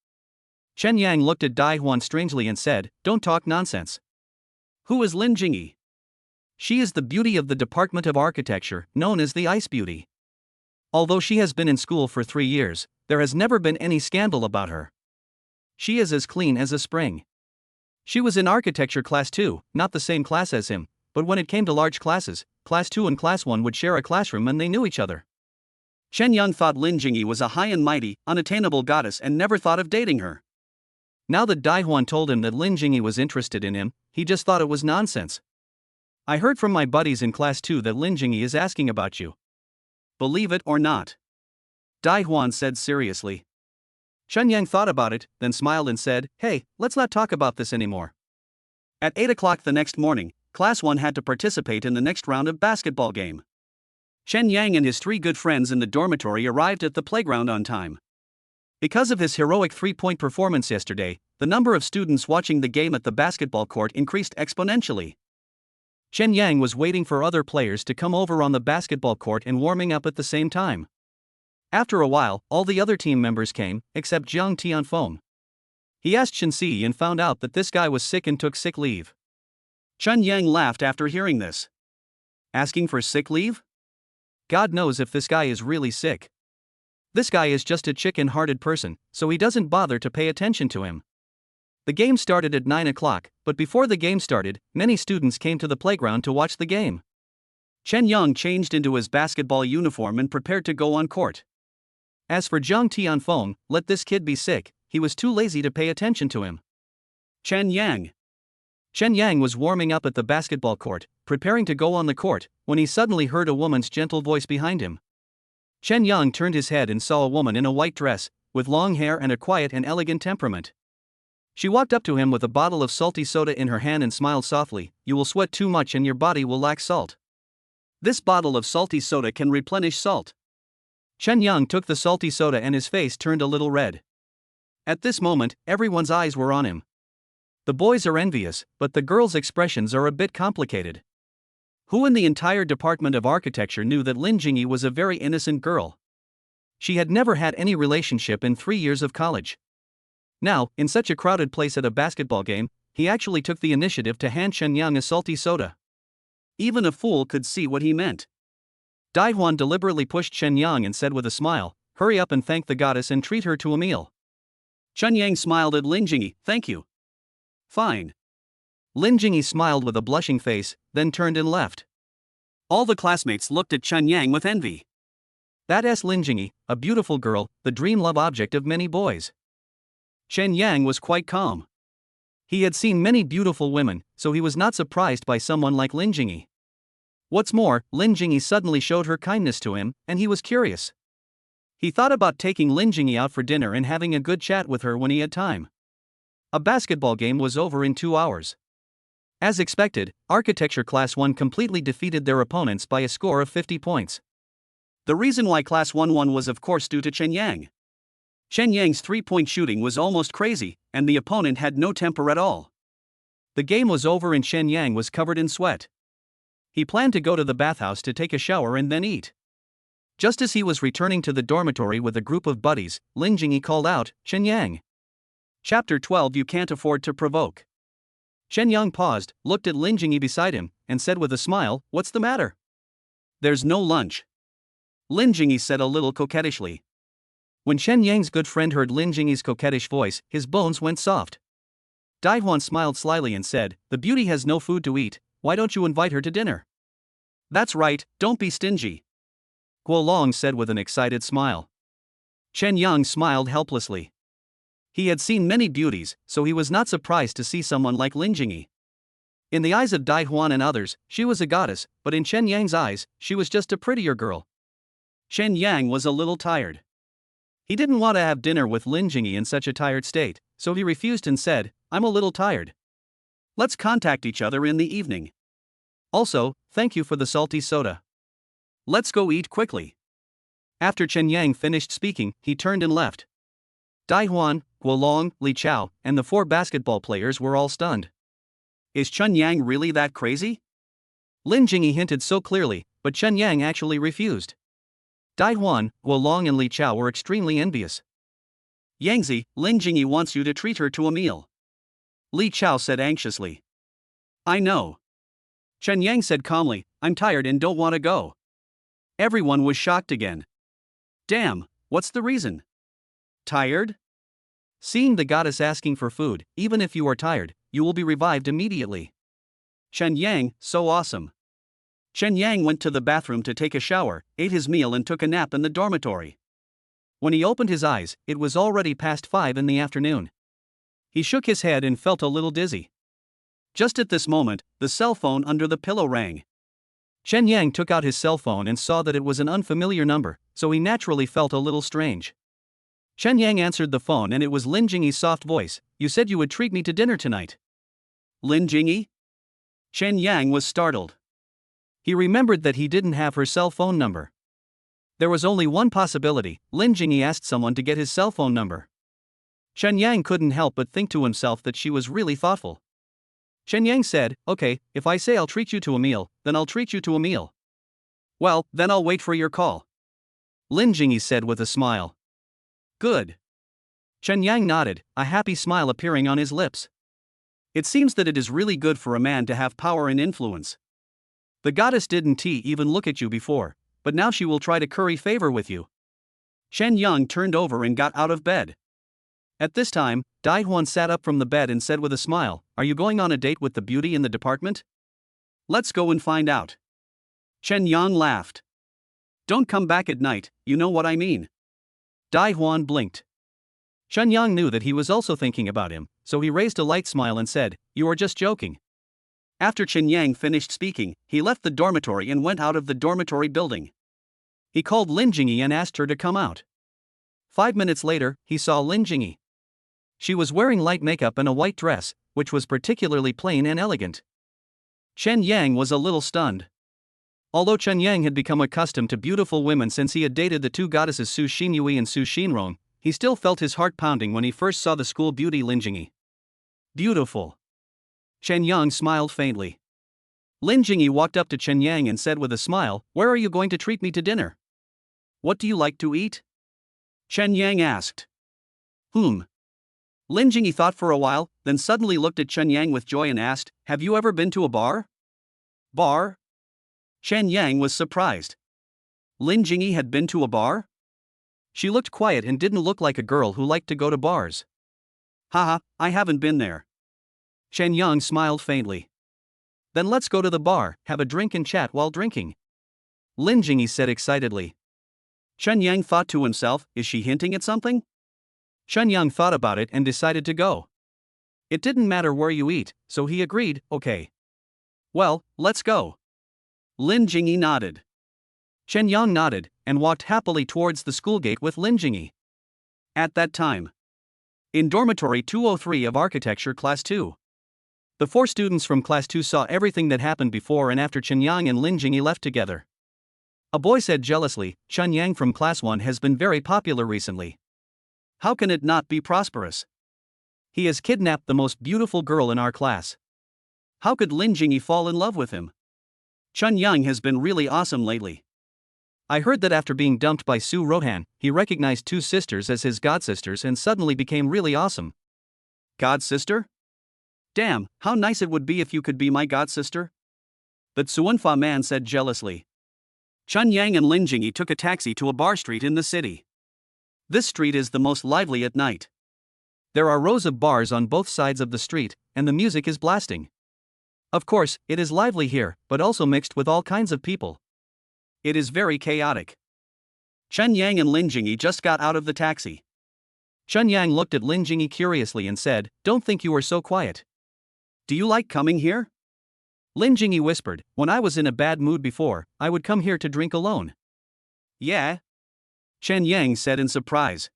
Chen Yang looked at Daihuan strangely and said, Don't talk nonsense. Who is Lin Jingyi? She is the beauty of the Department of Architecture, known as the Ice Beauty. Although she has been in school for 3 years, there has never been any scandal about her. She is as clean as a spring. She was in architecture class 2, not the same class as him, but when it came to large classes, class 2 and class 1 would share a classroom and they knew each other. Chen Yang thought Lin Jingyi was a high and mighty, unattainable goddess and never thought of dating her. Now that Daihuan told him that Lin Jingyi was interested in him, he just thought it was nonsense. I heard from my buddies in class 2 that Lin Jingyi is asking about you. Believe it or not. Daihuan said seriously. Chen Yang thought about it, then smiled and said, Hey, let's not talk about this anymore. At 8 o'clock the next morning, Class 1 had to participate in the next round of basketball game. Chen Yang and his 3 good friends in the dormitory arrived at the playground on time. Because of his heroic 3-point performance yesterday, the number of students watching the game at the basketball court increased exponentially. Chen Yang was waiting for other players to come over on the basketball court and warming up at the same time. After a while, all the other team members came, except Jiang Tianfeng. He asked Chen Si and found out that this guy was sick and took sick leave. Chen Yang laughed after hearing this. Asking for sick leave? God knows if this guy is really sick. This guy is just a chicken-hearted person, so he doesn't bother to pay attention to him. The game started at 9 o'clock, but before the game started, many students came to the playground to watch the game. Chen Yang changed into his basketball uniform and prepared to go on court. As for Jiang Tianfeng, let this kid be sick, he was too lazy to pay attention to him. Chen Yang was warming up at the basketball court, preparing to go on the court, when he suddenly heard a woman's gentle voice behind him. Chen Yang turned his head and saw a woman in a white dress, with long hair and a quiet and elegant temperament. She walked up to him with a bottle of salty soda in her hand and smiled softly, You will sweat too much and your body will lack salt. This bottle of salty soda can replenish salt. Chen Yang took the salty soda and his face turned a little red. At this moment, everyone's eyes were on him. The boys are envious, but the girls' expressions are a bit complicated. Who in the entire Department of Architecture knew that Lin Jingyi was a very innocent girl? She had never had any relationship in 3 years of college. Now, in such a crowded place at a basketball game, he actually took the initiative to hand Chen Yang a salty soda. Even a fool could see what he meant. Daihuan deliberately pushed Chen Yang and said with a smile, Hurry up and thank the goddess and treat her to a meal. Chen Yang smiled at Lin Jingyi, Thank you. Fine. Lin Jingyi smiled with a blushing face, then turned and left. All the classmates looked at Chen Yang with envy. That's Lin Jingyi, a beautiful girl, the dream love object of many boys. Chen Yang was quite calm. He had seen many beautiful women, so he was not surprised by someone like Lin Jingyi. What's more, Lin Jingyi suddenly showed her kindness to him, and he was curious. He thought about taking Lin Jingyi out for dinner and having a good chat with her when he had time. A basketball game was over in 2 hours. As expected, Architecture Class 1 completely defeated their opponents by a score of 50 points. The reason why class 1 won was of course due to Chen Yang. Chen Yang's three-point shooting was almost crazy, and the opponent had no temper at all. The game was over and Chen Yang was covered in sweat. He planned to go to the bathhouse to take a shower and then eat. Just as he was returning to the dormitory with a group of buddies, Lin Jingyi called out, "Chen Yang." Chapter 12. You can't afford to provoke. Chen Yang paused, looked at Lin Jingyi beside him, and said with a smile, "What's the matter?" "There's no lunch," Lin Jingyi said a little coquettishly. When Chen Yang's good friend heard Lin Jingyi's coquettish voice, his bones went soft. Dai Huan smiled slyly and said, "The beauty has no food to eat, why don't you invite her to dinner?" "That's right, don't be stingy," Guo Long said with an excited smile. Chen Yang smiled helplessly. He had seen many beauties, so he was not surprised to see someone like Lin Jingyi. In the eyes of Dai Huan and others, she was a goddess, but in Chen Yang's eyes, she was just a prettier girl. Chen Yang was a little tired. He didn't want to have dinner with Lin Jingyi in such a tired state, so he refused and said, "I'm a little tired. Let's contact each other in the evening. Also, thank you for the salty soda. Let's go eat quickly." After Chen Yang finished speaking, he turned and left. Dai Huan, Guo Long, Li Chao, and the 4 basketball players were all stunned. Is Chen Yang really that crazy? Lin Jingyi hinted so clearly, but Chen Yang actually refused. Dai Huan, Guo Long, and Li Chao were extremely envious. "Yangzi, Lin Jingyi wants you to treat her to a meal," Li Chao said anxiously. "I know." Chen Yang said calmly, "I'm tired and don't want to go." Everyone was shocked again. Damn, what's the reason? Tired? Seeing the goddess asking for food, even if you are tired, you will be revived immediately. Chen Yang, so awesome. Chen Yang went to the bathroom to take a shower, ate his meal and took a nap in the dormitory. When he opened his eyes, it was already past 5 in the afternoon. He shook his head and felt a little dizzy. Just at this moment, the cell phone under the pillow rang. Chen Yang took out his cell phone and saw that it was an unfamiliar number, so he naturally felt a little strange. Chen Yang answered the phone and it was Lin Jingyi's soft voice. "You said you would treat me to dinner tonight." Lin Jingyi? Chen Yang was startled. He remembered that he didn't have her cell phone number. There was only one possibility: Lin Jingyi asked someone to get his cell phone number. Chen Yang couldn't help but think to himself that she was really thoughtful. Chen Yang said, "Okay, if I say I'll treat you to a meal, then I'll treat you to a meal." "Well, then I'll wait for your call," Lin Jingyi said with a smile. "Good." Chen Yang nodded, a happy smile appearing on his lips. It seems that it is really good for a man to have power and influence. The goddess didn't even look at you before, but now she will try to curry favor with you. Chen Yang turned over and got out of bed. At this time, Dai Huan sat up from the bed and said with a smile, "Are you going on a date with the beauty in the department?" "Let's go and find out." Chen Yang laughed. "Don't come back at night, you know what I mean." Dai Huan blinked. Chen Yang knew that he was also thinking about him, so he raised a light smile and said, "You are just joking." After Chen Yang finished speaking, he left the dormitory and went out of the dormitory building. He called Lin Jingyi and asked her to come out. 5 minutes later, he saw Lin Jingyi. She was wearing light makeup and a white dress, which was particularly plain and elegant. Chen Yang was a little stunned. Although Chen Yang had become accustomed to beautiful women since he had dated the 2 goddesses Su Xinyue and Su Xinrong, he still felt his heart pounding when he first saw the school beauty Lin Jingyi. Beautiful. Chen Yang smiled faintly. Lin Jingyi walked up to Chen Yang and said with a smile, "Where are you going to treat me to dinner?" "What do you like to eat?" Chen Yang asked. Lin Jingyi thought for a while, then suddenly looked at Chen Yang with joy and asked, "Have you ever been to a bar?" "Bar?" Chen Yang was surprised. Lin Jingyi had been to a bar? She looked quiet and didn't look like a girl who liked to go to bars. "Haha, I haven't been there." Chen Yang smiled faintly. "Then let's go to the bar, have a drink and chat while drinking," Lin Jingyi said excitedly. Chen Yang thought to himself, is she hinting at something? Chen Yang thought about it and decided to go. It didn't matter where you eat, so he agreed, "Okay. Well, let's go." Lin Jingyi nodded. Chen Yang nodded, and walked happily towards the school gate with Lin Jingyi. At that time, in dormitory 203 of Architecture Class 2, the 4 students from Class 2 saw everything that happened before and after Chen Yang and Lin Jingyi left together. A boy said jealously, Chun Yang from class 1 has been very popular recently. How can it not be prosperous? He has kidnapped the most beautiful girl in our class. How could Lin Jingyi fall in love with him? Chun Yang has been really awesome lately. I heard that after being dumped by Su Rohan, he recognized two sisters as his godsisters and suddenly became really awesome. Godsister? Damn, how nice it would be if you could be my godsister? The Tsuanfa man said jealously. Chun Yang and Lin Jingyi took a taxi to a bar street in the city. This street is the most lively at night. There are rows of bars on both sides of the street, and the music is blasting. Of course, it is lively here, but also mixed with all kinds of people. It is very chaotic. Chun Yang and Lin Jingyi just got out of the taxi. Chun Yang looked at Lin Jingyi curiously and said, "Don't think you are so quiet. Do you like coming here?" Lin Jingyi whispered, "When I was in a bad mood before, I would come here to drink alone." Yeah? Chun Yang said in surprise.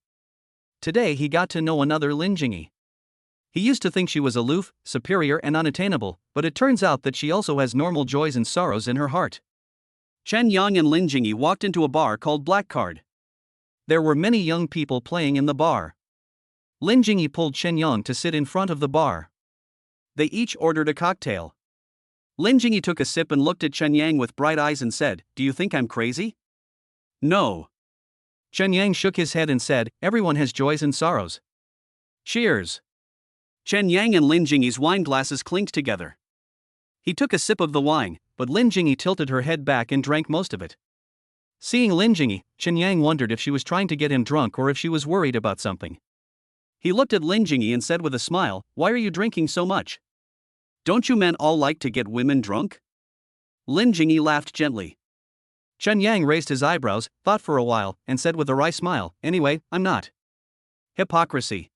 Today he got to know another Lin Jingyi. He used to think she was aloof, superior and unattainable, but it turns out that she also has normal joys and sorrows in her heart. Chun Yang and Lin Jingyi walked into a bar called Black Card. There were many young people playing in the bar. Lin Jingyi pulled Chen Yang to sit in front of the bar. They each ordered a cocktail. Lin Jingyi took a sip and looked at Chen Yang with bright eyes and said, "Do you think I'm crazy?" "No." Chen Yang shook his head and said, "Everyone has joys and sorrows." Cheers. Chen Yang and Lin Jingyi's wine glasses clinked together. He took a sip of the wine, but Lin Jingyi tilted her head back and drank most of it. Seeing Lin Jingyi, Chen Yang wondered if she was trying to get him drunk or if she was worried about something. He looked at Lin Jingyi and said with a smile, "Why are you drinking so much? Don't you men all like to get women drunk?" Lin Jingyi laughed gently. Chen Yang raised his eyebrows, thought for a while, and said with a wry smile, "Anyway, I'm not." Hypocrisy.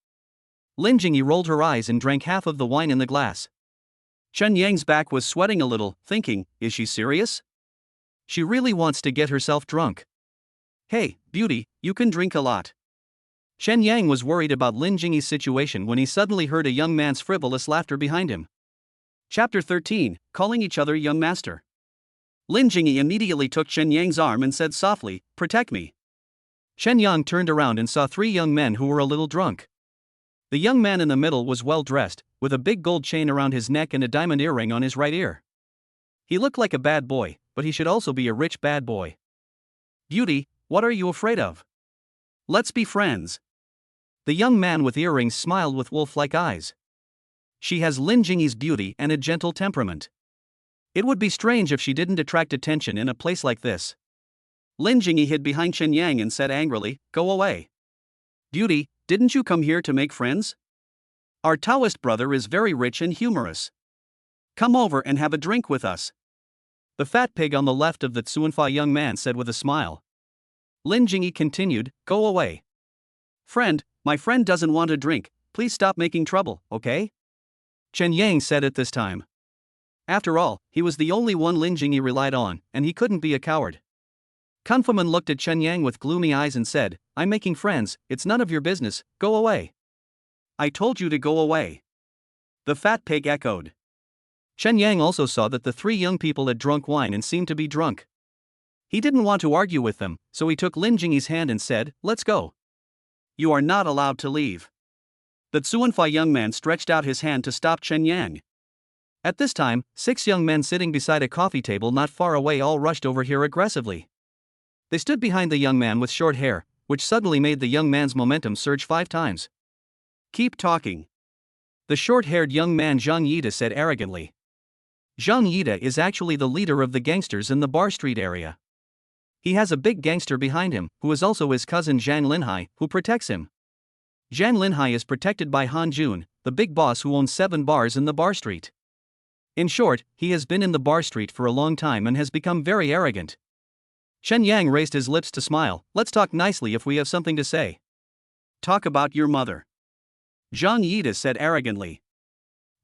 Lin Jingyi rolled her eyes and drank half of the wine in the glass. Chen Yang's back was sweating a little, thinking, is she serious? She really wants to get herself drunk. Hey, beauty, you can drink a lot. Chen Yang was worried about Lin Jingyi's situation when he suddenly heard a young man's frivolous laughter behind him. Chapter 13, Calling Each Other Young Master. Lin Jingyi immediately took Chen Yang's arm and said softly, "Protect me." Chen Yang turned around and saw three young men who were a little drunk. The young man in the middle was well dressed, with a big gold chain around his neck and a diamond earring on his right ear. He looked like a bad boy, but he should also be a rich bad boy. "Beauty, what are you afraid of? Let's be friends." The young man with earrings smiled with wolf-like eyes. She has Lin Jingyi's beauty and a gentle temperament. It would be strange if she didn't attract attention in a place like this. Lin Jingyi hid behind Chen Yang and said angrily, "Go away. Beauty, didn't you come here to make friends? Our Taoist brother is very rich and humorous. Come over and have a drink with us." The fat pig on the left of the Tsuanfa young man said with a smile. Lin Jingyi continued, "Go away. Friend, my friend doesn't want a drink, please stop making trouble, okay?" Chen Yang said at this time. After all, he was the only one Lin Jingyi relied on, and he couldn't be a coward. Kunfuman looked at Chen Yang with gloomy eyes and said, "I'm making friends, it's none of your business, go away." "I told you to go away." The fat pig echoed. Chen Yang also saw that the three young people had drunk wine and seemed to be drunk. He didn't want to argue with them, so he took Lin Jingyi's hand and said, "Let's go. You are not allowed to leave." The Tsuanfa young man stretched out his hand to stop Chen Yang. At this time, 6 young men sitting beside a coffee table not far away all rushed over here aggressively. They stood behind the young man with short hair, which suddenly made the young man's momentum surge 5 times. "Keep talking." The short-haired young man Zhang Yida said arrogantly. Zhang Yida is actually the leader of the gangsters in the Bar Street area. He has a big gangster behind him, who is also his cousin Zhang Linhai, who protects him. Zhang Linhai is protected by Han Jun, the big boss who owns 7 bars in the Bar Street. In short, he has been in the Bar Street for a long time and has become very arrogant. Chen Yang raised his lips to smile. "Let's talk nicely if we have something to say." "Talk about your mother," Zhang Yida said arrogantly.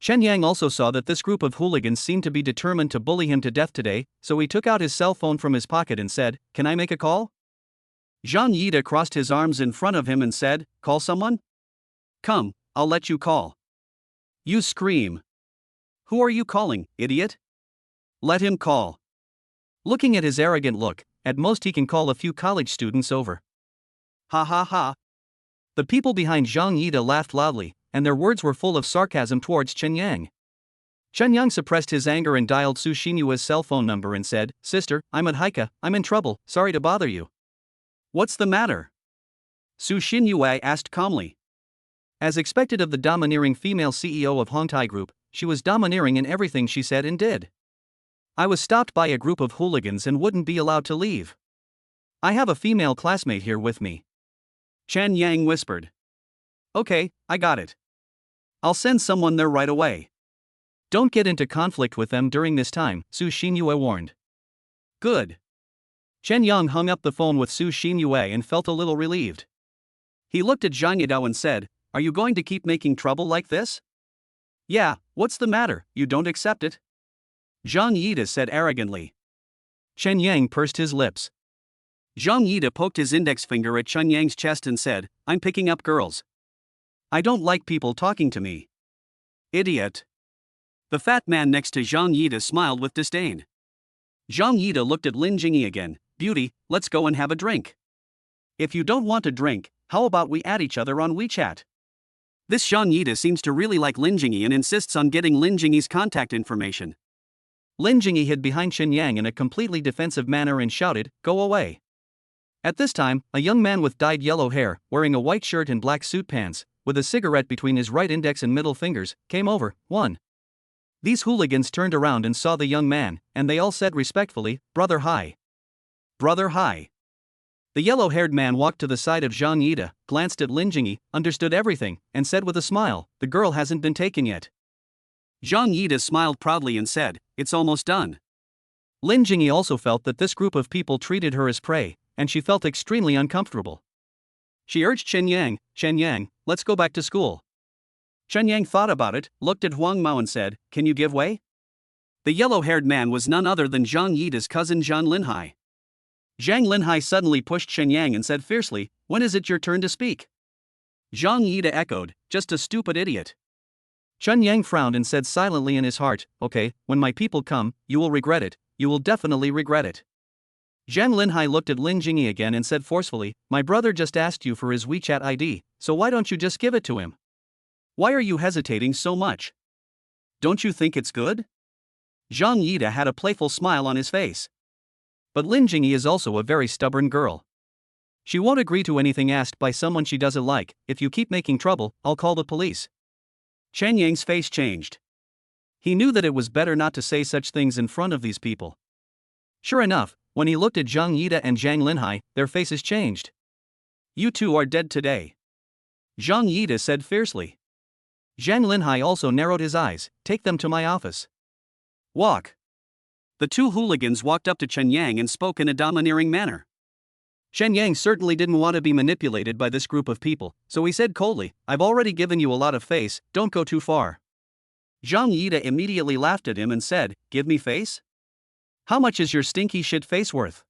Chen Yang also saw that this group of hooligans seemed to be determined to bully him to death today, so he took out his cell phone from his pocket and said, "Can I make a call?" Zhang Yida crossed his arms in front of him and said, "Call someone? Come, I'll let you call." You scream. "Who are you calling, idiot? Let him call." Looking at his arrogant look, at most he can call a few college students over. Ha ha ha. The people behind Zhang Yida laughed loudly, and their words were full of sarcasm towards Chen Yang. Chen Yang suppressed his anger and dialed Su Xinyue's cell phone number and said, "Sister, I'm at Haika, I'm in trouble, sorry to bother you." "What's the matter?" Su Xinyue asked calmly. As expected of the domineering female CEO of Hongtai Group, she was domineering in everything she said and did. "I was stopped by a group of hooligans and wouldn't be allowed to leave. I have a female classmate here with me." Chen Yang whispered. "Okay, I got it. I'll send someone there right away." "Don't get into conflict with them during this time," Su Xinyue warned. "Good." Chen Yang hung up the phone with Su Xinyue and felt a little relieved. He looked at Zhang Yidao and said, "Are you going to keep making trouble like this?" "Yeah, what's the matter, you don't accept it?" Zhang Yida said arrogantly. Chen Yang pursed his lips. Zhang Yida poked his index finger at Chen Yang's chest and said, "I'm picking up girls. I don't like people talking to me." "Idiot." The fat man next to Zhang Yida smiled with disdain. Zhang Yida looked at Lin Jingyi again. "Beauty, let's go and have a drink." "If you don't want a drink, how about we add each other on WeChat?" This Zhang Yida seems to really like Lin Jingyi and insists on getting Lin Jingyi's contact information. Lin Jingyi hid behind Chen Yang in a completely defensive manner and shouted, "Go away." At this time, a young man with dyed yellow hair, wearing a white shirt and black suit pants, with a cigarette between his right index and middle fingers, came over. 1. These hooligans turned around and saw the young man, and they all said respectfully, "Brother hi." "Brother hi." The yellow-haired man walked to the side of Zhang Yida, glanced at Lin Jingyi, understood everything, and said with a smile, "The girl hasn't been taken yet." Zhang Yida smiled proudly and said, "It's almost done." Lin Jingyi also felt that this group of people treated her as prey, and she felt extremely uncomfortable. She urged Chen Yang, "Let's go back to school." Chen Yang thought about it, looked at Huang Mao and said, "Can you give way?" The yellow-haired man was none other than Zhang Yida's cousin Zhang Linhai. Zhang Linhai suddenly pushed Chen Yang and said fiercely, "When is it your turn to speak?" Zhang Yida echoed, "Just a stupid idiot." Chen Yang frowned and said silently in his heart, "Okay, when my people come, you will regret it, you will definitely regret it." Zhang Linhai looked at Lin Jingyi again and said forcefully, "My brother just asked you for his WeChat ID, so why don't you just give it to him? Why are you hesitating so much? Don't you think it's good?" Zhang Yida had a playful smile on his face. But Lin Jingyi is also a very stubborn girl. She won't agree to anything asked by someone she doesn't like. "If you keep making trouble, I'll call the police." Chen Yang's face changed. He knew that it was better not to say such things in front of these people. Sure enough, when he looked at Zhang Yida and Zhang Linhai, their faces changed. "You two are dead today," Zhang Yida said fiercely. Zhang Linhai also narrowed his eyes. "Take them to my office." "Walk." The two hooligans walked up to Chen Yang and spoke in a domineering manner. Chen Yang certainly didn't want to be manipulated by this group of people, so he said coldly, "I've already given you a lot of face, don't go too far." Zhang Yida immediately laughed at him and said, "Give me face? How much is your stinky shit face worth?"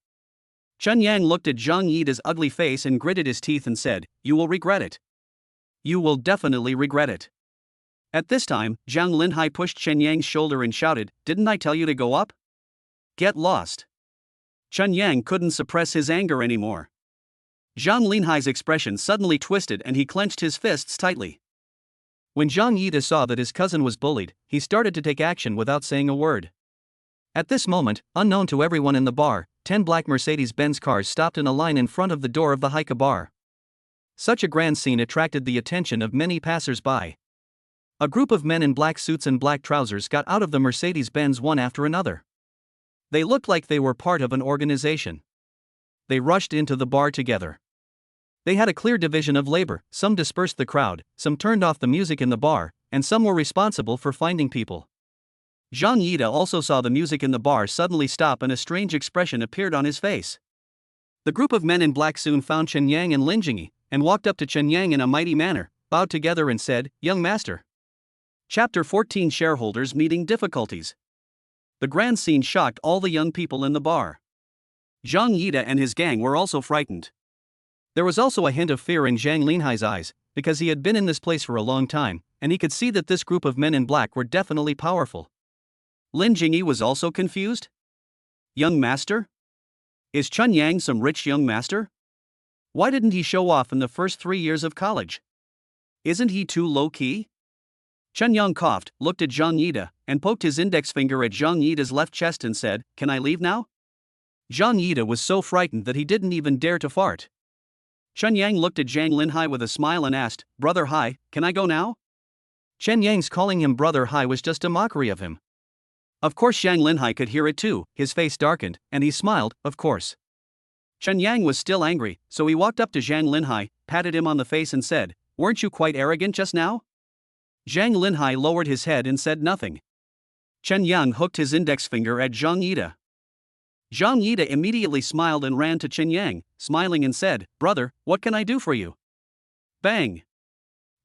Chen Yang looked at Zhang Yida's ugly face and gritted his teeth and said, "You will regret it. You will definitely regret it." At this time, Zhang Linhai pushed Chen Yang's shoulder and shouted, "Didn't I tell you to go up? Get lost." Chen Yang couldn't suppress his anger anymore. Zhang Linhai's expression suddenly twisted and he clenched his fists tightly. When Zhang Yida saw that his cousin was bullied, he started to take action without saying a word. At this moment, unknown to everyone in the bar, 10 black Mercedes-Benz cars stopped in a line in front of the door of the Haika bar. Such a grand scene attracted the attention of many passers-by. A group of men in black suits and black trousers got out of the Mercedes-Benz one after another. They looked like they were part of an organization. They rushed into the bar together. They had a clear division of labor. Some dispersed the crowd, some turned off the music in the bar, and some were responsible for finding people. Zhang Yida also saw the music in the bar suddenly stop and a strange expression appeared on his face. The group of men in black soon found Chen Yang and Lin Jingyi, and walked up to Chen Yang in a mighty manner, bowed together and said, "Young master." Chapter 14 Shareholders Meeting Difficulties. The grand scene shocked all the young people in the bar. Zhang Yida and his gang were also frightened. There was also a hint of fear in Zhang Linhai's eyes, because he had been in this place for a long time, and he could see that this group of men in black were definitely powerful. Lin Jingyi was also confused. "Young master? Is Chun Yang some rich young master? Why didn't he show off in the first 3 years of college? Isn't he too low-key? Chun Yang coughed, looked at Zhang Yida, and poked his index finger at Zhang Yida's left chest and said, "Can I leave now?" Zhang Yida was so frightened that he didn't even dare to fart. Chun Yang looked at Zhang Linhai with a smile and asked, "Brother Hai, can I go now?" Chen Yang's calling him Brother Hai was just a mockery of him. Of course Zhang Linhai could hear it too, his face darkened, and he smiled, of course. Chen Yang was still angry, so he walked up to Zhang Linhai, patted him on the face and said, "Weren't you quite arrogant just now?" Zhang Linhai lowered his head and said nothing. Chen Yang hooked his index finger at Zhang Yida. Zhang Yida immediately smiled and ran to Chen Yang, smiling and said, "Brother, what can I do for you?" Bang!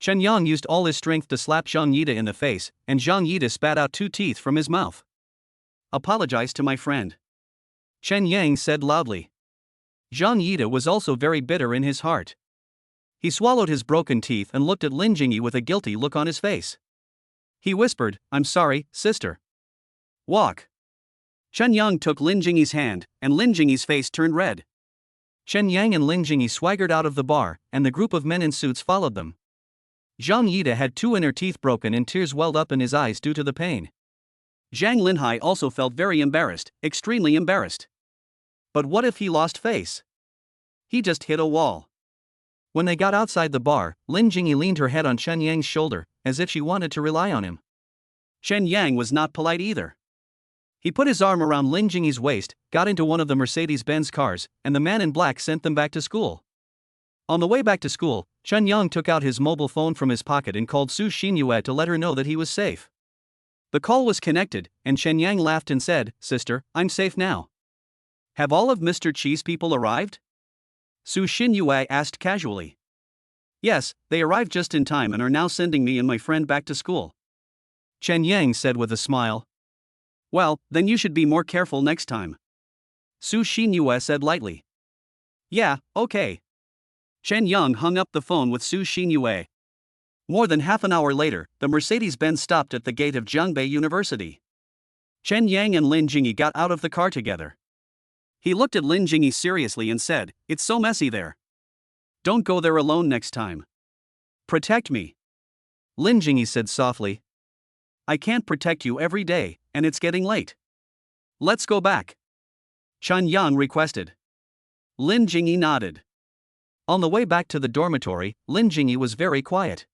Chen Yang used all his strength to slap Zhang Yida in the face, and Zhang Yida spat out 2 teeth from his mouth. "Apologize to my friend," Chen Yang said loudly. Zhang Yida was also very bitter in his heart. He swallowed his broken teeth and looked at Lin Jingyi with a guilty look on his face. He whispered, "I'm sorry, sister." Walk. Chen Yang took Lin Jingyi's hand, and Lin Jingyi's face turned red. Chen Yang and Lin Jingyi swaggered out of the bar, and the group of men in suits followed them. Zhang Yida had 2 inner teeth broken and tears welled up in his eyes due to the pain. Zhang Linhai also felt very embarrassed, extremely embarrassed. But what if he lost face? He just hit a wall. When they got outside the bar, Lin Jingyi leaned her head on Chen Yang's shoulder, as if she wanted to rely on him. Chen Yang was not polite either. He put his arm around Lin Jingyi's waist, got into one of the Mercedes-Benz cars, and the man in black sent them back to school. On the way back to school, Chen Yang took out his mobile phone from his pocket and called Su Xinyue to let her know that he was safe. The call was connected, and Chen Yang laughed and said, "Sister, I'm safe now." "Have all of Mr. Chi's people arrived?" Su Xinyue asked casually. "Yes, they arrived just in time and are now sending me and my friend back to school," Chen Yang said with a smile. "Well, then you should be more careful next time," Su Xinyue said lightly. "Yeah, okay." Chen Yang hung up the phone with Su Xinyue. More than half an hour later, the Mercedes-Benz stopped at the gate of Jiangbei University. Chen Yang and Lin Jingyi got out of the car together. He looked at Lin Jingyi seriously and said, "It's so messy there. Don't go there alone next time. Protect me." Lin Jingyi said softly, "I can't protect you every day, and it's getting late. Let's go back," Chen Yang requested. Lin Jingyi nodded. On the way back to the dormitory, Lin Jingyi was very quiet.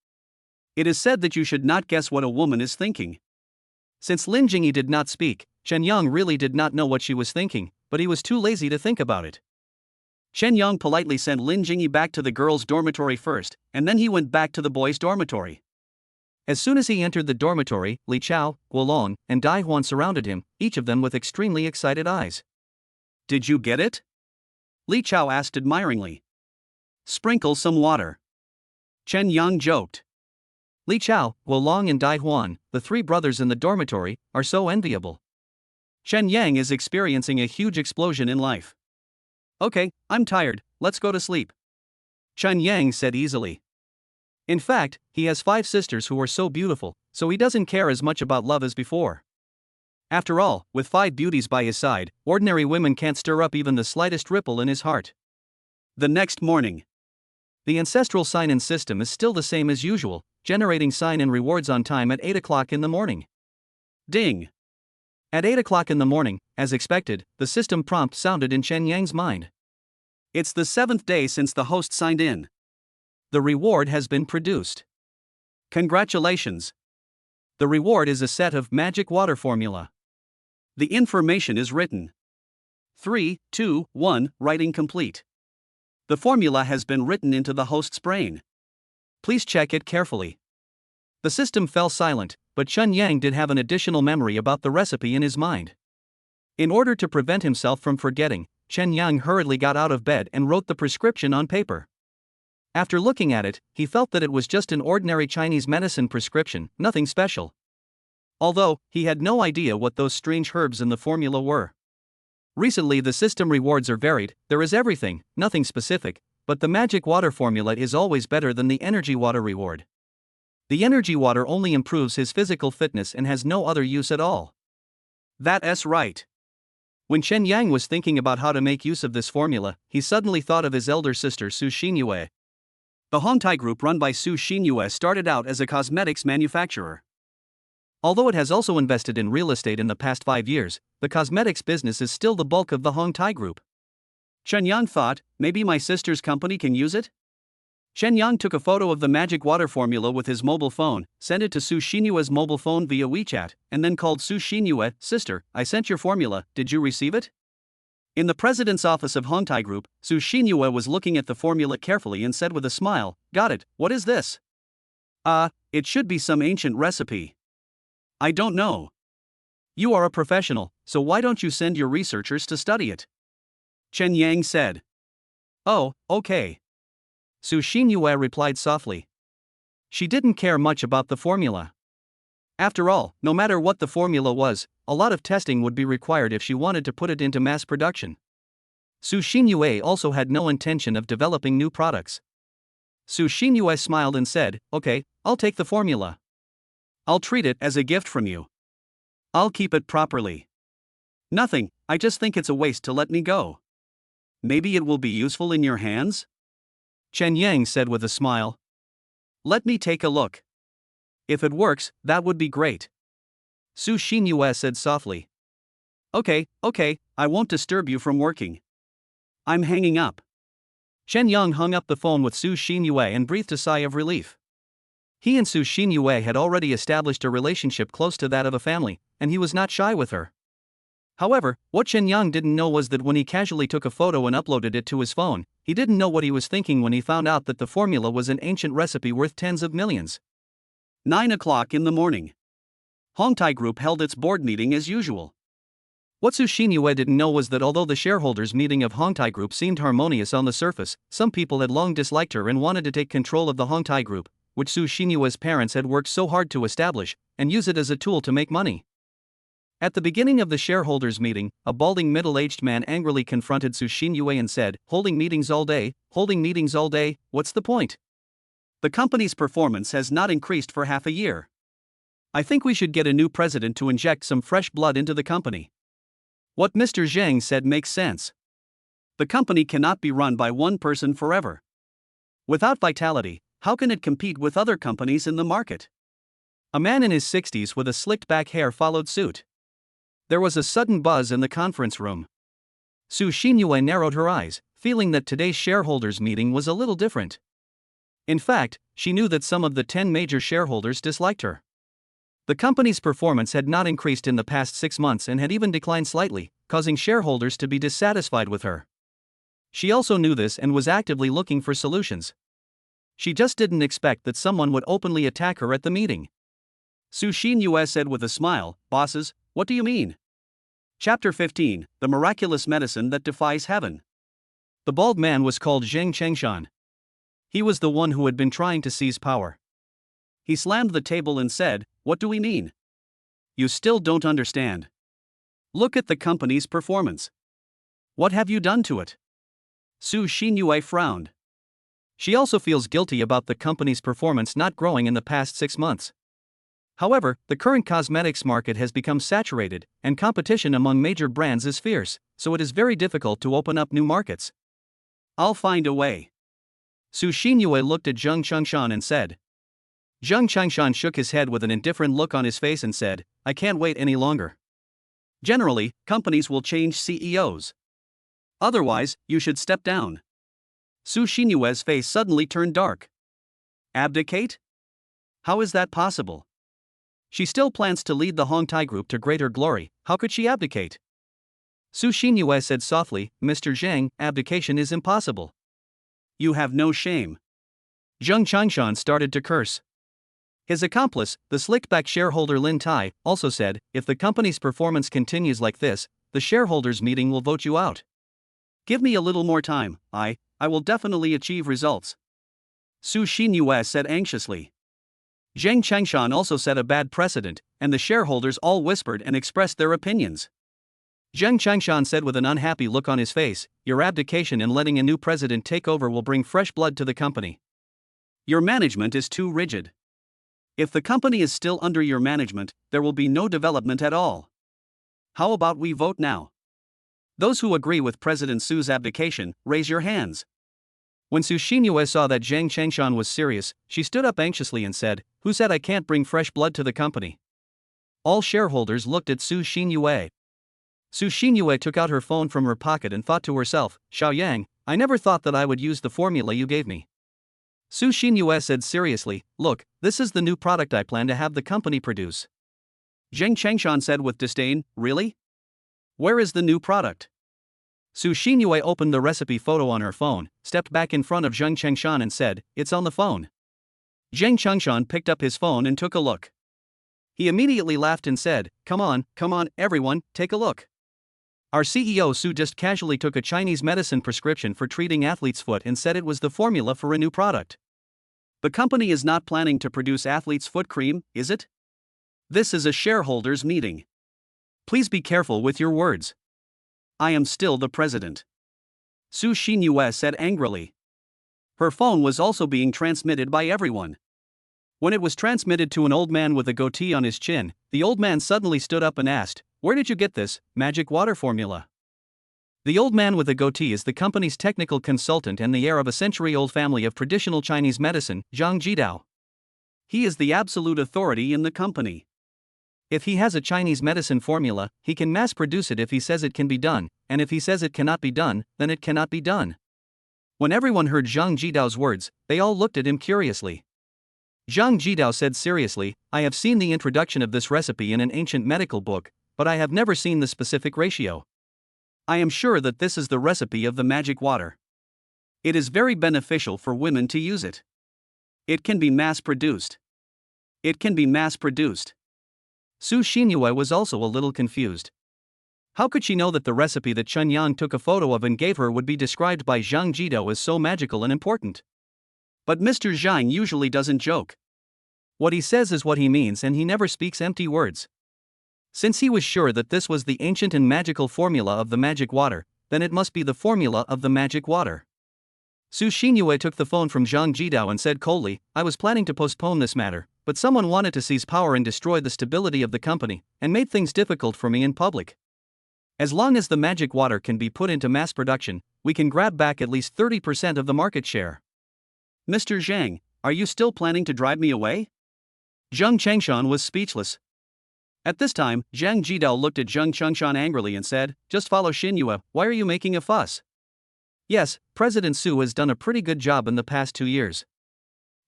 It is said that you should not guess what a woman is thinking. Since Lin Jingyi did not speak, Chen Yang really did not know what she was thinking, but he was too lazy to think about it. Chen Yang politely sent Lin Jingyi back to the girls' dormitory first, and then he went back to the boys' dormitory. As soon as he entered the dormitory, Li Chao, Guolong, and Dai Huan surrounded him, each of them with extremely excited eyes. "Did you get it?" Li Chao asked admiringly. "Sprinkle some water," Chen Yang joked. Li Chao, Guolong and Dai Huan, the 3 brothers in the dormitory, are so enviable. Chen Yang is experiencing a huge explosion in life. "Okay, I'm tired, let's go to sleep," Chen Yang said easily. In fact, he has 5 sisters who are so beautiful, so he doesn't care as much about love as before. After all, with 5 beauties by his side, ordinary women can't stir up even the slightest ripple in his heart. The next morning, the ancestral sign-in system is still the same as usual, generating sign-in rewards on time at 8 o'clock in the morning. Ding! At 8 o'clock in the morning, as expected, the system prompt sounded in Chen Yang's mind. It's the 7th day since the host signed in. The reward has been produced. Congratulations! The reward is a set of magic water formula. The information is written. 3, 2, 1, writing complete. The formula has been written into the host's brain. Please check it carefully. The system fell silent, but Chen Yang did have an additional memory about the recipe in his mind. In order to prevent himself from forgetting, Chen Yang hurriedly got out of bed and wrote the prescription on paper. After looking at it, he felt that it was just an ordinary Chinese medicine prescription, nothing special. Although, he had no idea what those strange herbs in the formula were. Recently the system rewards are varied, there is everything, nothing specific, but the magic water formula is always better than the energy water reward. The energy water only improves his physical fitness and has no other use at all. That's right. When Chen Yang was thinking about how to make use of this formula, he suddenly thought of his elder sister Su Xinyue. The Hongtai Group run by Su Xinyue started out as a cosmetics manufacturer. Although it has also invested in real estate in the past 5 years, the cosmetics business is still the bulk of the Hongtai Group. Chen Yang thought, maybe my sister's company can use it? Chen Yang took a photo of the magic water formula with his mobile phone, sent it to Su Xinyue's mobile phone via WeChat, and then called Su Xinyue, "Sister, I sent your formula, did you receive it?" In the president's office of Hongtai Group, Su Xinyue was looking at the formula carefully and said with a smile, "Got it, what is this?" It should be some ancient recipe. I don't know. You are a professional, so why don't you send your researchers to study it? Chen Yang said. Oh, okay. Su Xinyue replied softly. She didn't care much about the formula. After all, no matter what the formula was, a lot of testing would be required if she wanted to put it into mass production. Su Xinyue also had no intention of developing new products. Su Xinyue smiled and said, "Okay, I'll take the formula. I'll treat it as a gift from you. I'll keep it properly. Nothing, I just think it's a waste to let me go. Maybe it will be useful in your hands?" Chen Yang said with a smile. "Let me take a look. If it works, that would be great." Su Xinyue said softly. Okay, I won't disturb you from working. I'm hanging up." Chen Yang hung up the phone with Su Xinyue and breathed a sigh of relief. He and Su Xinyue had already established a relationship close to that of a family, and he was not shy with her. However, what Chen Yang didn't know was that when he casually took a photo and uploaded it to his phone, he didn't know what he was thinking when he found out that the formula was an ancient recipe worth tens of millions. 9 o'clock in the morning. Hongtai Group held its board meeting as usual. What Su Xinyue didn't know was that although the shareholders' meeting of Hongtai Group seemed harmonious on the surface, some people had long disliked her and wanted to take control of the Hongtai Group, which Su Xinyue's parents had worked so hard to establish, and use it as a tool to make money. At the beginning of the shareholders' meeting, a balding middle-aged man angrily confronted Su Xinyue and said, holding meetings all day, what's the point? The company's performance has not increased for half a year. I think we should get a new president to inject some fresh blood into the company." What Mr. Zhang said makes sense. The company cannot be run by one person forever. Without vitality, how can it compete with other companies in the market? A man in his 60s with a slicked back hair followed suit. There was a sudden buzz in the conference room. Su Xinyue narrowed her eyes, feeling that today's shareholders' meeting was a little different. In fact, she knew that some of the 10 major shareholders disliked her. The company's performance had not increased in the past 6 months and had even declined slightly, causing shareholders to be dissatisfied with her. She also knew this and was actively looking for solutions. She just didn't expect that someone would openly attack her at the meeting. Su Xinyue said with a smile, "Bosses, what do you mean?" Chapter 15, The Miraculous Medicine That Defies Heaven. The bald man was called Zheng Chengshan. He was the one who had been trying to seize power. He slammed the table and said, "What do we mean? You still don't understand. Look at the company's performance. What have you done to it?" Su Xinyue frowned. She also feels guilty about the company's performance not growing in the past 6 months. However, the current cosmetics market has become saturated, and competition among major brands is fierce, so it is very difficult to open up new markets. "I'll find a way." Su Xinyue looked at Zheng Chengshan and said. Zheng Chengshan shook his head with an indifferent look on his face and said, "I can't wait any longer. Generally, companies will change CEOs. Otherwise, you should step down." Su Xinyue's face suddenly turned dark. Abdicate? How is that possible? She still plans to lead the Hongtai Group to greater glory, how could she abdicate? Su Xinyue said softly, "Mr. Zhang, abdication is impossible." "You have no shame." Zheng Chengshan started to curse. His accomplice, the slick-back shareholder Lin Tai, also said, "If the company's performance continues like this, the shareholders' meeting will vote you out. Give me a little more time, I will definitely achieve results." Su Xinyue said anxiously. Zheng Chengshan also set a bad precedent, and the shareholders all whispered and expressed their opinions. Zheng Chengshan said with an unhappy look on his face, "Your abdication and letting a new president take over will bring fresh blood to the company. Your management is too rigid. If the company is still under your management, there will be no development at all. How about we vote now?" Those who agree with President Su's abdication, raise your hands. When Su Xinyue saw that Zhang Changshan was serious, she stood up anxiously and said, "Who said I can't bring fresh blood to the company?" All shareholders looked at Su Xinyue. Su Xinyue took out her phone from her pocket and thought to herself, "Xiao Yang, I never thought that I would use the formula you gave me." Su Xinyue said seriously, "Look, this is the new product I plan to have the company produce." Zhang Changshan said with disdain, "Really? Where is the new product?" Su Xinyue opened the recipe photo on her phone, stepped back in front of Zhang Changshan and said, "It's on the phone." Zhang Changshan picked up his phone and took a look. He immediately laughed and said, come on, everyone, take a look. Our CEO Su just casually took a Chinese medicine prescription for treating athlete's foot and said it was the formula for a new product. The company is not planning to produce athlete's foot cream, is it? This is a shareholders' meeting. Please be careful with your words. I am still the president. Su Xinyue said angrily. Her phone was also being transmitted by everyone. When it was transmitted to an old man with a goatee on his chin, the old man suddenly stood up and asked, "Where did you get this magic water formula?" The old man with the goatee is the company's technical consultant and the heir of a century-old family of traditional Chinese medicine, Zhang Jidao. He is the absolute authority in the company. If he has a Chinese medicine formula, he can mass produce it if he says it can be done, and if he says it cannot be done, then it cannot be done. When everyone heard Zhang Jidao's words, they all looked at him curiously. Zhang Jidao said seriously, "I have seen the introduction of this recipe in an ancient medical book, but I have never seen the specific ratio. I am sure that this is the recipe of the magic water. It is very beneficial for women to use it. It can be mass-produced. It can be mass-produced." Su Xinyue was also a little confused. How could she know that the recipe that Chen Yang took a photo of and gave her would be described by Zhang Jidao as so magical and important? But Mr. Zhang usually doesn't joke. What he says is what he means and he never speaks empty words. Since he was sure that this was the ancient and magical formula of the magic water, then it must be the formula of the magic water. Su Xinyue took the phone from Zhang Jidao and said coldly, "I was planning to postpone this matter, but someone wanted to seize power and destroy the stability of the company, and made things difficult for me in public. As long as the magic water can be put into mass production, we can grab back at least 30% of the market share. Mr. Zhang, are you still planning to drive me away?" Zhang Changshan was speechless. At this time, Zhang Jidao looked at Zhang Changshan angrily and said, "Just follow Xinyue, why are you making a fuss? Yes, President Su has done a pretty good job in the past 2 years.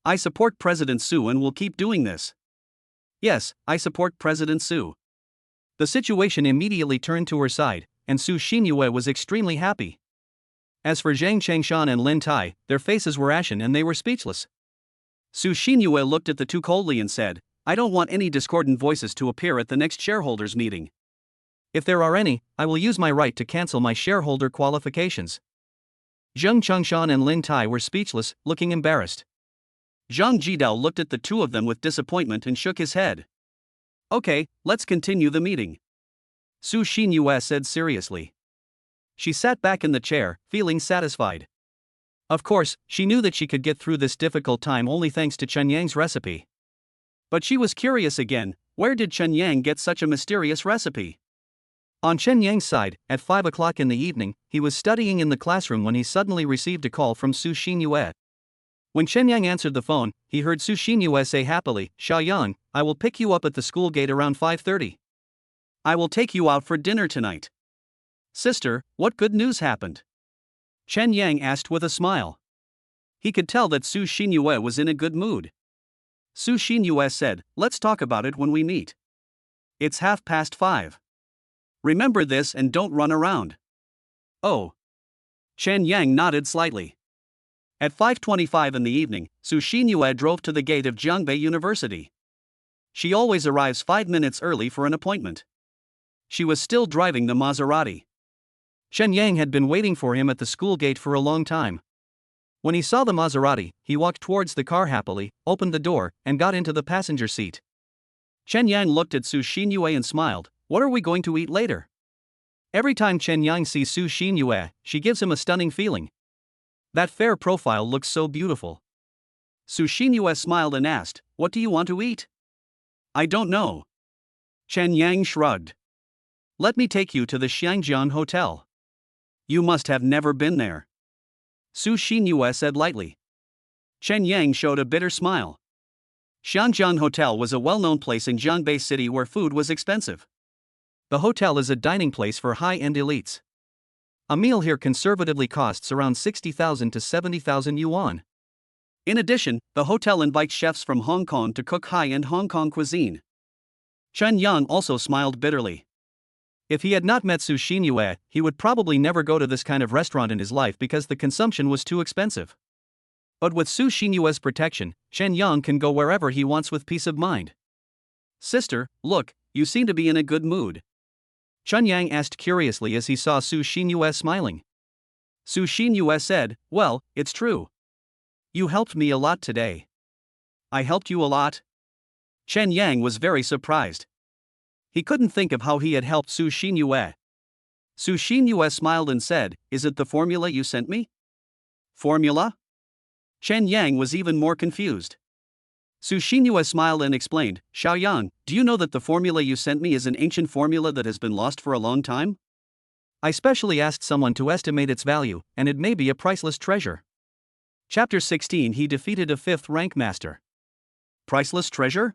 I support President Su and will keep doing this. Yes, I support President Su." The situation immediately turned to her side, and Su Xinyue was extremely happy. As for Zhang Changshan and Lin Tai, their faces were ashen and they were speechless. Su Xinyue looked at the two coldly and said, "I don't want any discordant voices to appear at the next shareholders' meeting. If there are any, I will use my right to cancel my shareholder qualifications." Zhang Changshan and Lin Tai were speechless, looking embarrassed. Zhang Jidao looked at the two of them with disappointment and shook his head. "Okay, let's continue the meeting," Su Xinyue said seriously. She sat back in the chair, feeling satisfied. Of course, she knew that she could get through this difficult time only thanks to Chen Yang's recipe. But she was curious again, where did Chen Yang get such a mysterious recipe? On Chen Yang's side, at 5 o'clock in the evening, he was studying in the classroom when he suddenly received a call from Su Xinyue. When Chen Yang answered the phone, he heard Su Xinyue say happily, "Xiao Yang, I will pick you up at the school gate around 5:30. I will take you out for dinner tonight." "Sister, what good news happened?" Chen Yang asked with a smile. He could tell that Su Xinyue was in a good mood. Su Xinyue said, "Let's talk about it when we meet. It's 5:30. Remember this and don't run around." "Oh." Chen Yang nodded slightly. At 5:25 in the evening, Su Xinyue drove to the gate of Jiangbei University. She always arrives 5 minutes early for an appointment. She was still driving the Maserati. Chen Yang had been waiting for him at the school gate for a long time. When he saw the Maserati, he walked towards the car happily, opened the door, and got into the passenger seat. Chen Yang looked at Su Xinyue and smiled, "What are we going to eat later?" Every time Chen Yang sees Su Xinyue, she gives him a stunning feeling. That fair profile looks so beautiful. Su Xinyue smiled and asked, "What do you want to eat?" "I don't know." Chen Yang shrugged. "Let me take you to the Xiangjian Hotel. You must have never been there. Su Xinyue said lightly. Chen Yang showed a bitter smile. Xianjiang Hotel was a well-known place in Jiangbei City where food was expensive. The hotel is a dining place for high-end elites. A meal here conservatively costs around 60,000 to 70,000 yuan. In addition, the hotel invites chefs from Hong Kong to cook high-end Hong Kong cuisine. Chen Yang also smiled bitterly. If he had not met Su Xinyue, he would probably never go to this kind of restaurant in his life because the consumption was too expensive. But with Su Xinyue's protection, Chen Yang can go wherever he wants with peace of mind. Sister, look, you seem to be in a good mood. Chen Yang asked curiously as he saw Su Xinyue smiling. Su Xinyue said, well, it's true. You helped me a lot today. I helped you a lot? Chen Yang was very surprised. He couldn't think of how he had helped Su Xinyue. Su Xinyue smiled and said, is it the formula you sent me? Formula? Chen Yang was even more confused. Su Xinyue smiled and explained, Xiaoyang, do you know that the formula you sent me is an ancient formula that has been lost for a long time? I specially asked someone to estimate its value, and it may be a priceless treasure. Chapter 16 He defeated a 5th rank master. Priceless treasure?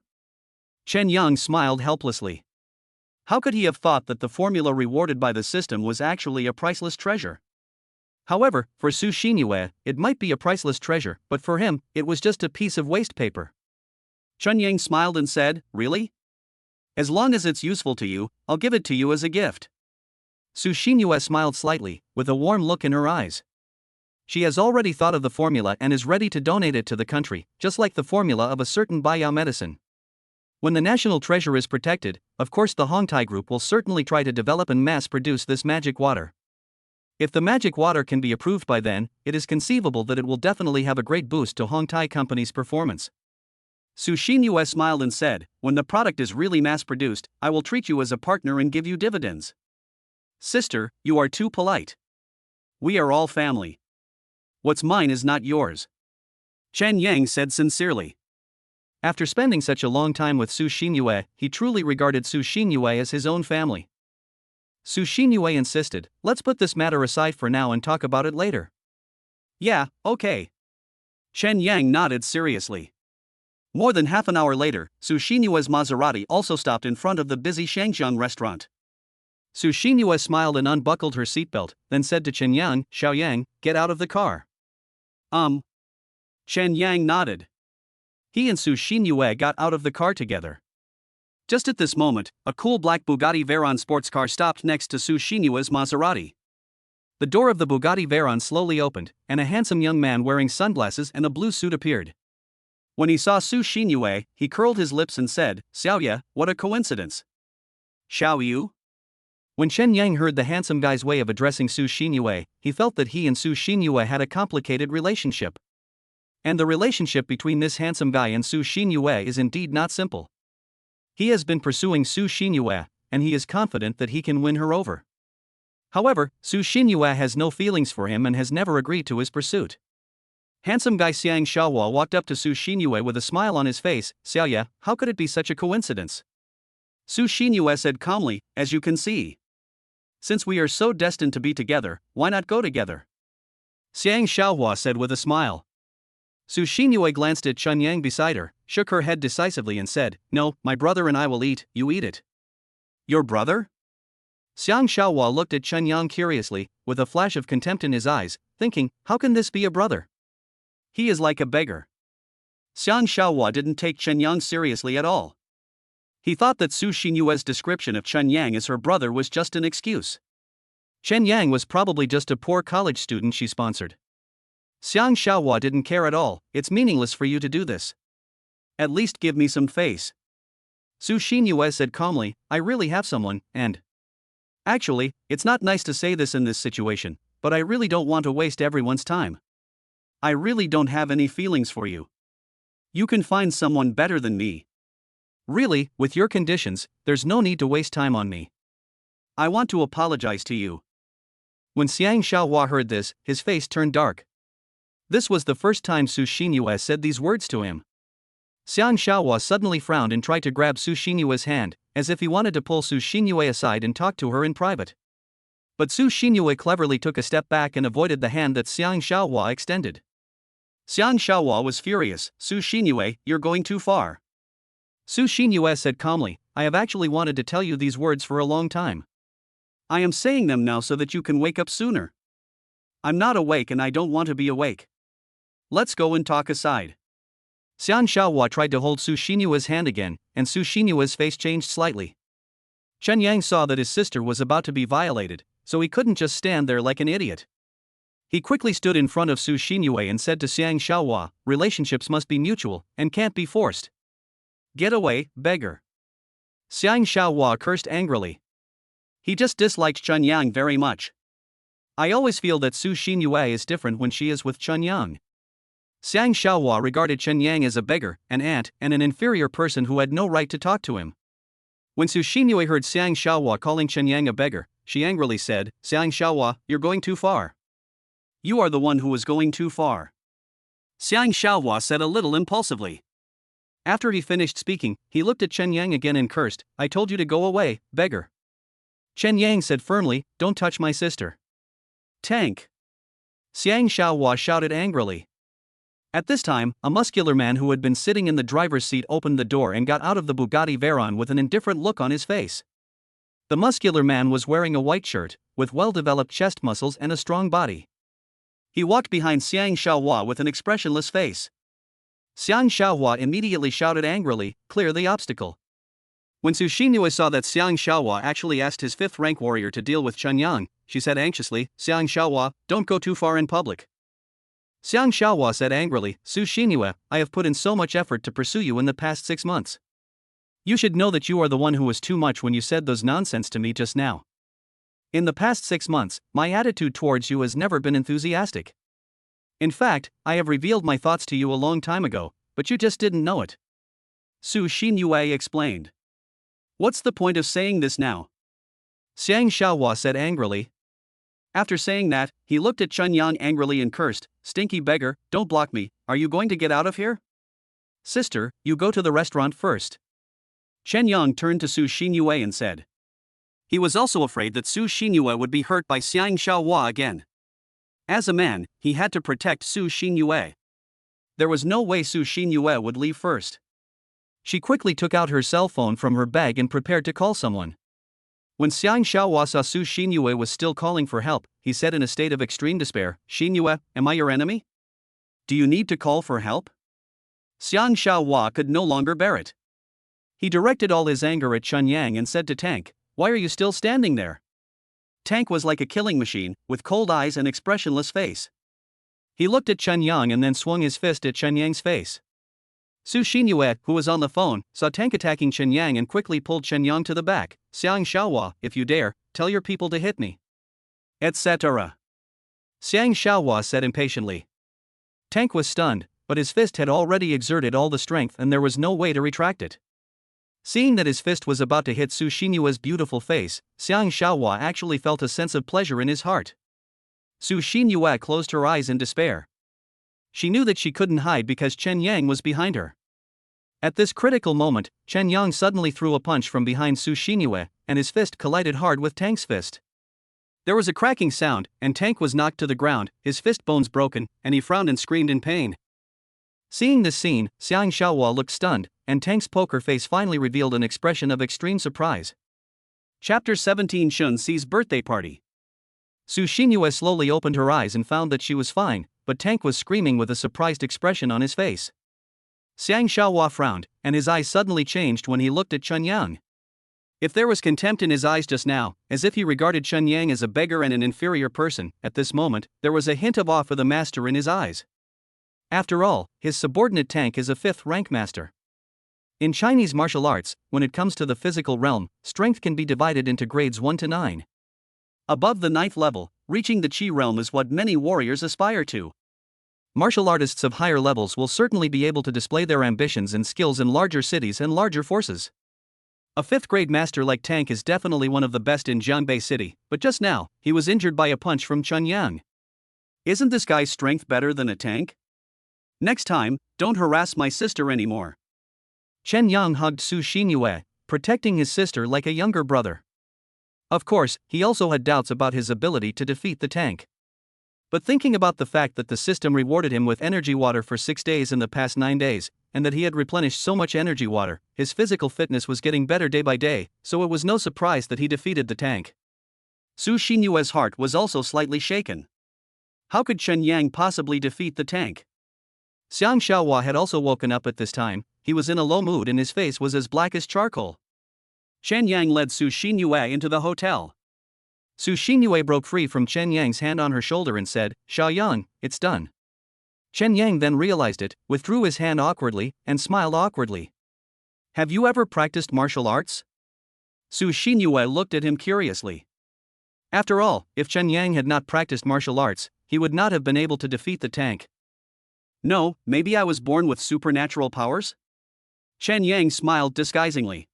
Chen Yang smiled helplessly. How could he have thought that the formula rewarded by the system was actually a priceless treasure? However, for Su Xinyue, it might be a priceless treasure, but for him, it was just a piece of waste paper. Chen Yang smiled and said, really? As long as it's useful to you, I'll give it to you as a gift. Su Xinyue smiled slightly, with a warm look in her eyes. She has already thought of the formula and is ready to donate it to the country, just like the formula of a certain Baiyao medicine. When the national treasure is protected, of course the Hongtai Group will certainly try to develop and mass-produce this magic water. If the magic water can be approved by then, it is conceivable that it will definitely have a great boost to Hongtai Company's performance. Su Xinyue smiled and said, when the product is really mass-produced, I will treat you as a partner and give you dividends. Sister, you are too polite. We are all family. What's mine is not yours. Chen Yang said sincerely. After spending such a long time with Su Xinyue, he truly regarded Su Xinyue as his own family. Su Xinyue insisted, let's put this matter aside for now and talk about it later. Yeah, okay. Chen Yang nodded seriously. More than half an hour later, Su Xinyue's Maserati also stopped in front of the busy Shangjiang restaurant. Su Xinyue smiled and unbuckled her seatbelt, then said to Chen Yang, Xiaoyang, get out of the car. Chen Yang nodded. He and Su Xinyue got out of the car together. Just at this moment, a cool black Bugatti Veyron sports car stopped next to Su Xinyue's Maserati. The door of the Bugatti Veyron slowly opened, and a handsome young man wearing sunglasses and a blue suit appeared. When he saw Su Xinyue, he curled his lips and said, Xiaoye, what a coincidence. Xiao Yu? When Chen Yang heard the handsome guy's way of addressing Su Xinyue, he felt that he and Su Xinyue had a complicated relationship. And the relationship between this handsome guy and Su Xinyue is indeed not simple. He has been pursuing Su Xinyue, and he is confident that he can win her over. However, Su Xinyue has no feelings for him and has never agreed to his pursuit. Handsome guy Xiang Xiaohua walked up to Su Xinyue with a smile on his face. Xiaoye, how could it be such a coincidence? Su Xinyue said calmly, as you can see. Since we are so destined to be together, why not go together? Xiang Xiaohua said with a smile. Su Xinyue glanced at Chen Yang beside her, shook her head decisively and said, no, my brother and I will eat, you eat it. Your brother? Xiang Xiaohua looked at Chen Yang curiously, with a flash of contempt in his eyes, thinking, how can this be a brother? He is like a beggar. Xiang Xiaohua didn't take Chen Yang seriously at all. He thought that Su Xinyue's description of Chen Yang as her brother was just an excuse. Chen Yang was probably just a poor college student she sponsored. Xiang Xiaohua didn't care at all, it's meaningless for you to do this. At least give me some face. Su Xinyue said calmly, I really have someone, and... Actually, it's not nice to say this in this situation, but I really don't want to waste everyone's time. I really don't have any feelings for you. You can find someone better than me. Really, with your conditions, there's no need to waste time on me. I want to apologize to you. When Xiang Xiaohua heard this, his face turned dark. This was the first time Su Xinyue said these words to him. Xiang Xiaohua suddenly frowned and tried to grab Su Xinyue's hand, as if he wanted to pull Su Xinyue aside and talk to her in private. But Su Xinyue cleverly took a step back and avoided the hand that Xiang Xiaohua extended. Xiang Xiaohua was furious. Su Xinyue, you're going too far. Su Xinyue said calmly, I have actually wanted to tell you these words for a long time. I am saying them now so that you can wake up sooner. I'm not awake and I don't want to be awake. Let's go and talk aside. Xiang Xiaohua tried to hold Su Xinyue's hand again, and Su Xinyue's face changed slightly. Chen Yang saw that his sister was about to be violated, so he couldn't just stand there like an idiot. He quickly stood in front of Su Xinyue and said to Xiang Xiaohua, relationships must be mutual, and can't be forced. Get away, beggar. Xiang Xiaohua cursed angrily. He just disliked Chen Yang very much. I always feel that Su Xinyue is different when she is with Chen Yang. Xiang Xiaohua regarded Chen Yang as a beggar, an ant, and an inferior person who had no right to talk to him. When Su Xinyue heard Xiang Xiaohua calling Chen Yang a beggar, she angrily said, Xiang Xiaohua, you're going too far. You are the one who is going too far. Xiang Xiaohua said a little impulsively. After he finished speaking, he looked at Chen Yang again and cursed, I told you to go away, beggar. Chen Yang said firmly, don't touch my sister. Tank. Xiang Xiaohua shouted angrily. At this time, a muscular man who had been sitting in the driver's seat opened the door and got out of the Bugatti Veyron with an indifferent look on his face. The muscular man was wearing a white shirt, with well-developed chest muscles and a strong body. He walked behind Xiang Xiaohua with an expressionless face. Xiang Xiaohua immediately shouted angrily, clear the obstacle. When Su Xinyue saw that Xiang Xiaohua actually asked his 5th rank warrior to deal with Chen Yang, she said anxiously, Xiang Xiaohua, don't go too far in public. Xiang Xiaohua said angrily, Su Xinyue, I have put in so much effort to pursue you in the past 6 months. You should know that you are the one who was too much when you said those nonsense to me just now. In the past 6 months, my attitude towards you has never been enthusiastic. In fact, I have revealed my thoughts to you a long time ago, but you just didn't know it. Su Xinyue explained. What's the point of saying this now? Xiang Xiaohua said angrily. After saying that, he looked at Chen Yang angrily and cursed, stinky beggar, don't block me, are you going to get out of here? Sister, you go to the restaurant first. Chen Yang turned to Su Xinyue and said. He was also afraid that Su Xinyue would be hurt by Xiang Xiaohua again. As a man, he had to protect Su Xinyue. There was no way Su Xinyue would leave first. She quickly took out her cell phone from her bag and prepared to call someone. When Xiang Xiaohua saw Su Xinyue was still calling for help, he said in a state of extreme despair, Xinyue, am I your enemy? Do you need to call for help? Xiang Xiaohua could no longer bear it. He directed all his anger at Chen Yang and said to Tank, why are you still standing there? Tank was like a killing machine, with cold eyes and expressionless face. He looked at Chen Yang and then swung his fist at Chen Yang's face. Su Xinyue, who was on the phone, saw Tank attacking Chen Yang and quickly pulled Chen Yang to the back. Xiang Xiaohua, if you dare, tell your people to hit me. Etc. Xiang Xiaohua said impatiently. Tank was stunned, but his fist had already exerted all the strength and there was no way to retract it. Seeing that his fist was about to hit Su Xinyue's beautiful face, Xiang Xiaohua actually felt a sense of pleasure in his heart. Su Xinyue closed her eyes in despair. She knew that she couldn't hide because Chen Yang was behind her. At this critical moment, Chen Yang suddenly threw a punch from behind Su Xinyue, and his fist collided hard with Tank's fist. There was a cracking sound, and Tank was knocked to the ground, his fist bones broken, and he frowned and screamed in pain. Seeing this scene, Xiang Xiaohua looked stunned, and Tank's poker face finally revealed an expression of extreme surprise. Chapter 17 Shun sees birthday party. Su Xinyue slowly opened her eyes and found that she was fine, but Tank was screaming with a surprised expression on his face. Xiang Xiaohua frowned, and his eyes suddenly changed when he looked at Chen Yang. If there was contempt in his eyes just now, as if he regarded Chen Yang as a beggar and an inferior person, at this moment, there was a hint of awe for the master in his eyes. After all, his subordinate Tank is a 5th rank master. In Chinese martial arts, when it comes to the physical realm, strength can be divided into grades 1 to 9. Above the 9th level, reaching the Qi realm is what many warriors aspire to. Martial artists of higher levels will certainly be able to display their ambitions and skills in larger cities and larger forces. A 5th grade master like Tank is definitely one of the best in Jiangbei City, but just now, he was injured by a punch from Chen Yang. Isn't this guy's strength better than a tank? Next time, don't harass my sister anymore. Chen Yang hugged Su Xinyue, protecting his sister like a younger brother. Of course, he also had doubts about his ability to defeat the tank. But thinking about the fact that the system rewarded him with energy water for 6 days in the past 9 days, and that he had replenished so much energy water, his physical fitness was getting better day by day, so it was no surprise that he defeated the tank. Su Xinyue's heart was also slightly shaken. How could Chen Yang possibly defeat the tank? Xiang Xiaohua had also woken up at this time. He was in a low mood and his face was as black as charcoal. Chen Yang led Su Xinyue into the hotel. Su Xinyue broke free from Chen Yang's hand on her shoulder and said, "Xiaoyang, it's done." Chen Yang then realized it, withdrew his hand awkwardly, and smiled awkwardly. "Have you ever practiced martial arts?" Su Xinyue looked at him curiously. After all, if Chen Yang had not practiced martial arts, he would not have been able to defeat the tank. "No, maybe I was born with supernatural powers?" Chen Yang smiled disguisingly.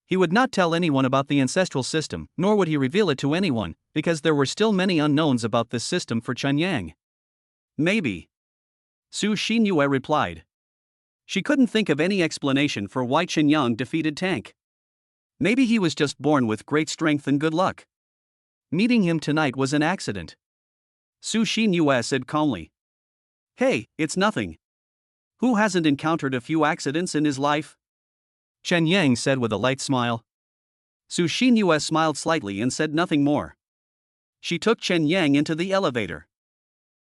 He would not tell anyone about the ancestral system, nor would he reveal it to anyone, because there were still many unknowns about this system for Chen Yang. "Maybe," Su Xinyue replied. She couldn't think of any explanation for why Chen Yang defeated Tank. Maybe he was just born with great strength and good luck. Meeting him tonight was an accident. Su Xinyue said calmly. "Hey, it's nothing. Who hasn't encountered a few accidents in his life?" Chen Yang said with a light smile. Su Xinyue smiled slightly and said nothing more. She took Chen Yang into the elevator.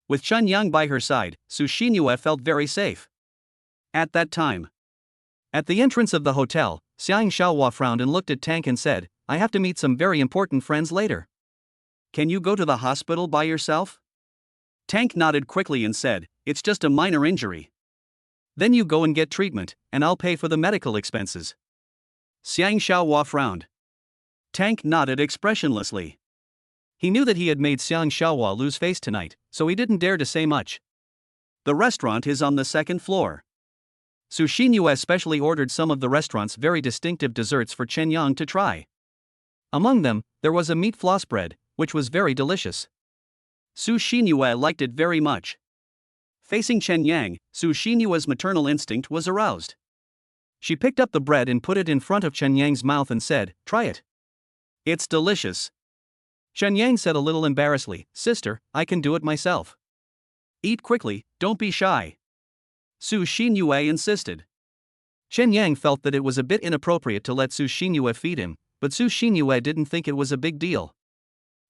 With Chen Yang by her side, Su Xinyue felt very safe. At that time, at the entrance of the hotel, Xiang Xiaohua frowned and looked at Tank and said, "I have to meet some very important friends later. Can you go to the hospital by yourself?" Tank nodded quickly and said, "It's just a minor injury." "Then you go and get treatment, and I'll pay for the medical expenses." Xiang Xiaohua frowned. Tank nodded expressionlessly. He knew that he had made Xiang Xiaohua lose face tonight, so he didn't dare to say much. The restaurant is on the second floor. Su Xinyue especially ordered some of the restaurant's very distinctive desserts for Chen Yang to try. Among them, there was a meat floss bread, which was very delicious. Su Xinyue liked it very much. Facing Chen Yang, Su Xinyue's maternal instinct was aroused. She picked up the bread and put it in front of Chen Yang's mouth and said, "Try it. It's delicious." Chen Yang said a little embarrassedly, "Sister, I can do it myself." "Eat quickly, don't be shy," Su Xinyue insisted. Chen Yang felt that it was a bit inappropriate to let Su Xinyue feed him, but Su Xinyue didn't think it was a big deal.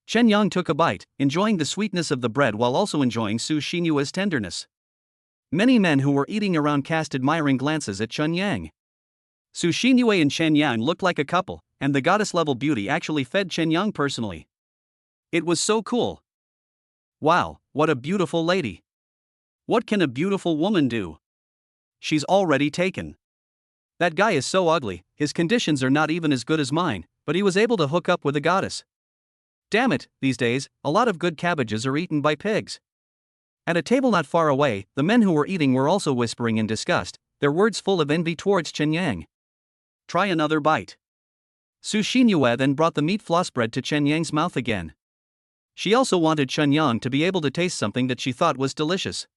Chen Yang took a bite, enjoying the sweetness of the bread while also enjoying Su Xinyue's tenderness. Many men who were eating around cast admiring glances at Chen Yang. Su Xinyue and Chen Yang looked like a couple, and the goddess-level beauty actually fed Chen Yang personally. It was so cool. Wow, what a beautiful lady. What can a beautiful woman do? She's already taken. That guy is so ugly, his conditions are not even as good as mine, but he was able to hook up with a goddess. Damn it, these days, a lot of good cabbages are eaten by pigs. At a table not far away, the men who were eating were also whispering in disgust, their words full of envy towards Chen Yang. "Try another bite." Su Xinyue then brought the meat floss bread to Chen Yang's mouth again. She also wanted Chen Yang to be able to taste something that she thought was delicious.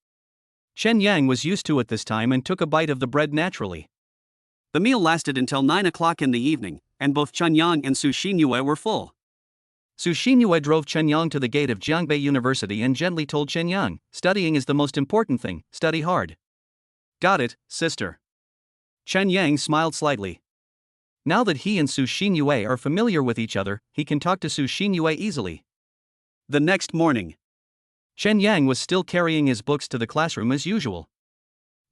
Chen Yang was used to it this time and took a bite of the bread naturally. The meal lasted until 9 o'clock in the evening, and both Chen Yang and Su Xinyue were full. Su Xinyue drove Chen Yang to the gate of Jiangbei University and gently told Chen Yang, "Studying is the most important thing, study hard." "Got it, sister." Chen Yang smiled slightly. Now that he and Su Xinyue are familiar with each other, he can talk to Su Xinyue easily. The next morning, Chen Yang was still carrying his books to the classroom as usual.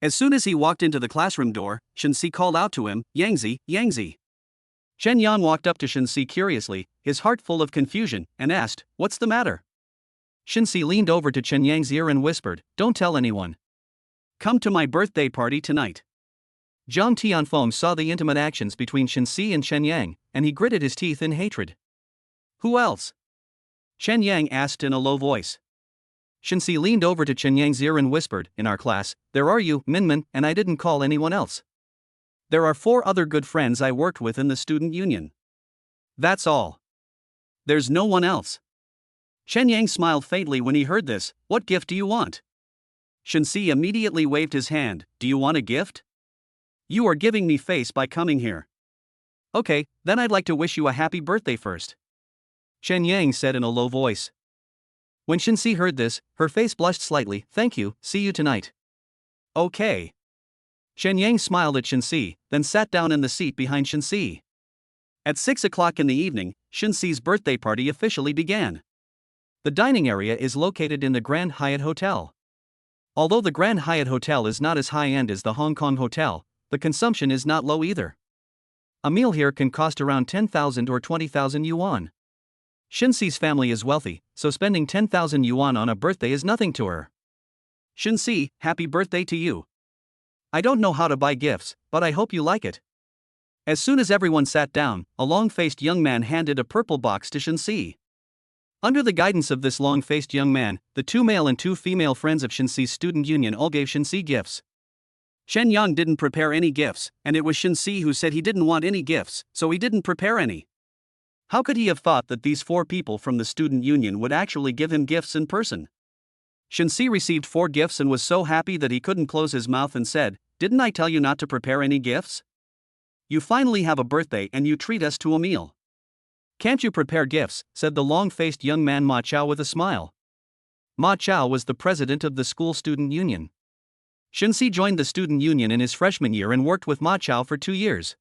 As soon as he walked into the classroom door, Shensi called out to him, "Yangzi, Yangzi." Chen Yang walked up to Shensi curiously, his heart full of confusion, and asked, "What's the matter?" Shensi leaned over to Chen Yang's ear and whispered, "Don't tell anyone. Come to my birthday party tonight." Zhang Tianfeng saw the intimate actions between Shensi and Chen Yang, and he gritted his teeth in hatred. "Who else?" Chen Yang asked in a low voice. Shensi leaned over to Chen Yang's ear and whispered, "In our class, there are you, Minmin, and I didn't call anyone else. There are 4 other good friends I worked with in the student union. That's all. There's no one else." Chen Yang smiled faintly when he heard this. "What gift do you want?" Shensi immediately waved his hand. "Do you want a gift? You are giving me face by coming here. Okay, then I'd like to wish you a happy birthday first." Chen Yang said in a low voice. When Shinsi heard this, her face blushed slightly. Thank you, see you tonight. Okay. Chen Yang smiled at Shinsi, then sat down in the seat behind Shinsi. At 6 o'clock in the evening, Shinsi's birthday party officially began. The dining area is located in the Grand Hyatt Hotel. Although the Grand Hyatt Hotel is not as high-end as the Hong Kong Hotel, the consumption is not low either. A meal here can cost around 10,000 or 20,000 yuan. Shinsi's family is wealthy, so spending 10,000 yuan on a birthday is nothing to her. Shinsi, happy birthday to you. I don't know how to buy gifts, but I hope you like it. As soon as everyone sat down, a long-faced young man handed a purple box to Shinsi. Under the guidance of this long-faced young man, the 2 male and 2 female friends of Shinsi's student union all gave Shinsi gifts. Chen Yang didn't prepare any gifts, and it was Shinsi who said he didn't want any gifts, so he didn't prepare any. How could he have thought that these 4 people from the student union would actually give him gifts in person? Shinsi received 4 gifts and was so happy that he couldn't close his mouth and said, "Didn't I tell you not to prepare any gifts? You finally have a birthday and you treat us to a meal. Can't you prepare gifts?" said the long-faced young man Ma Chao with a smile. Ma Chao was the president of the school student union. Shinsi joined the student union in his freshman year and worked with Ma Chao for 2 years.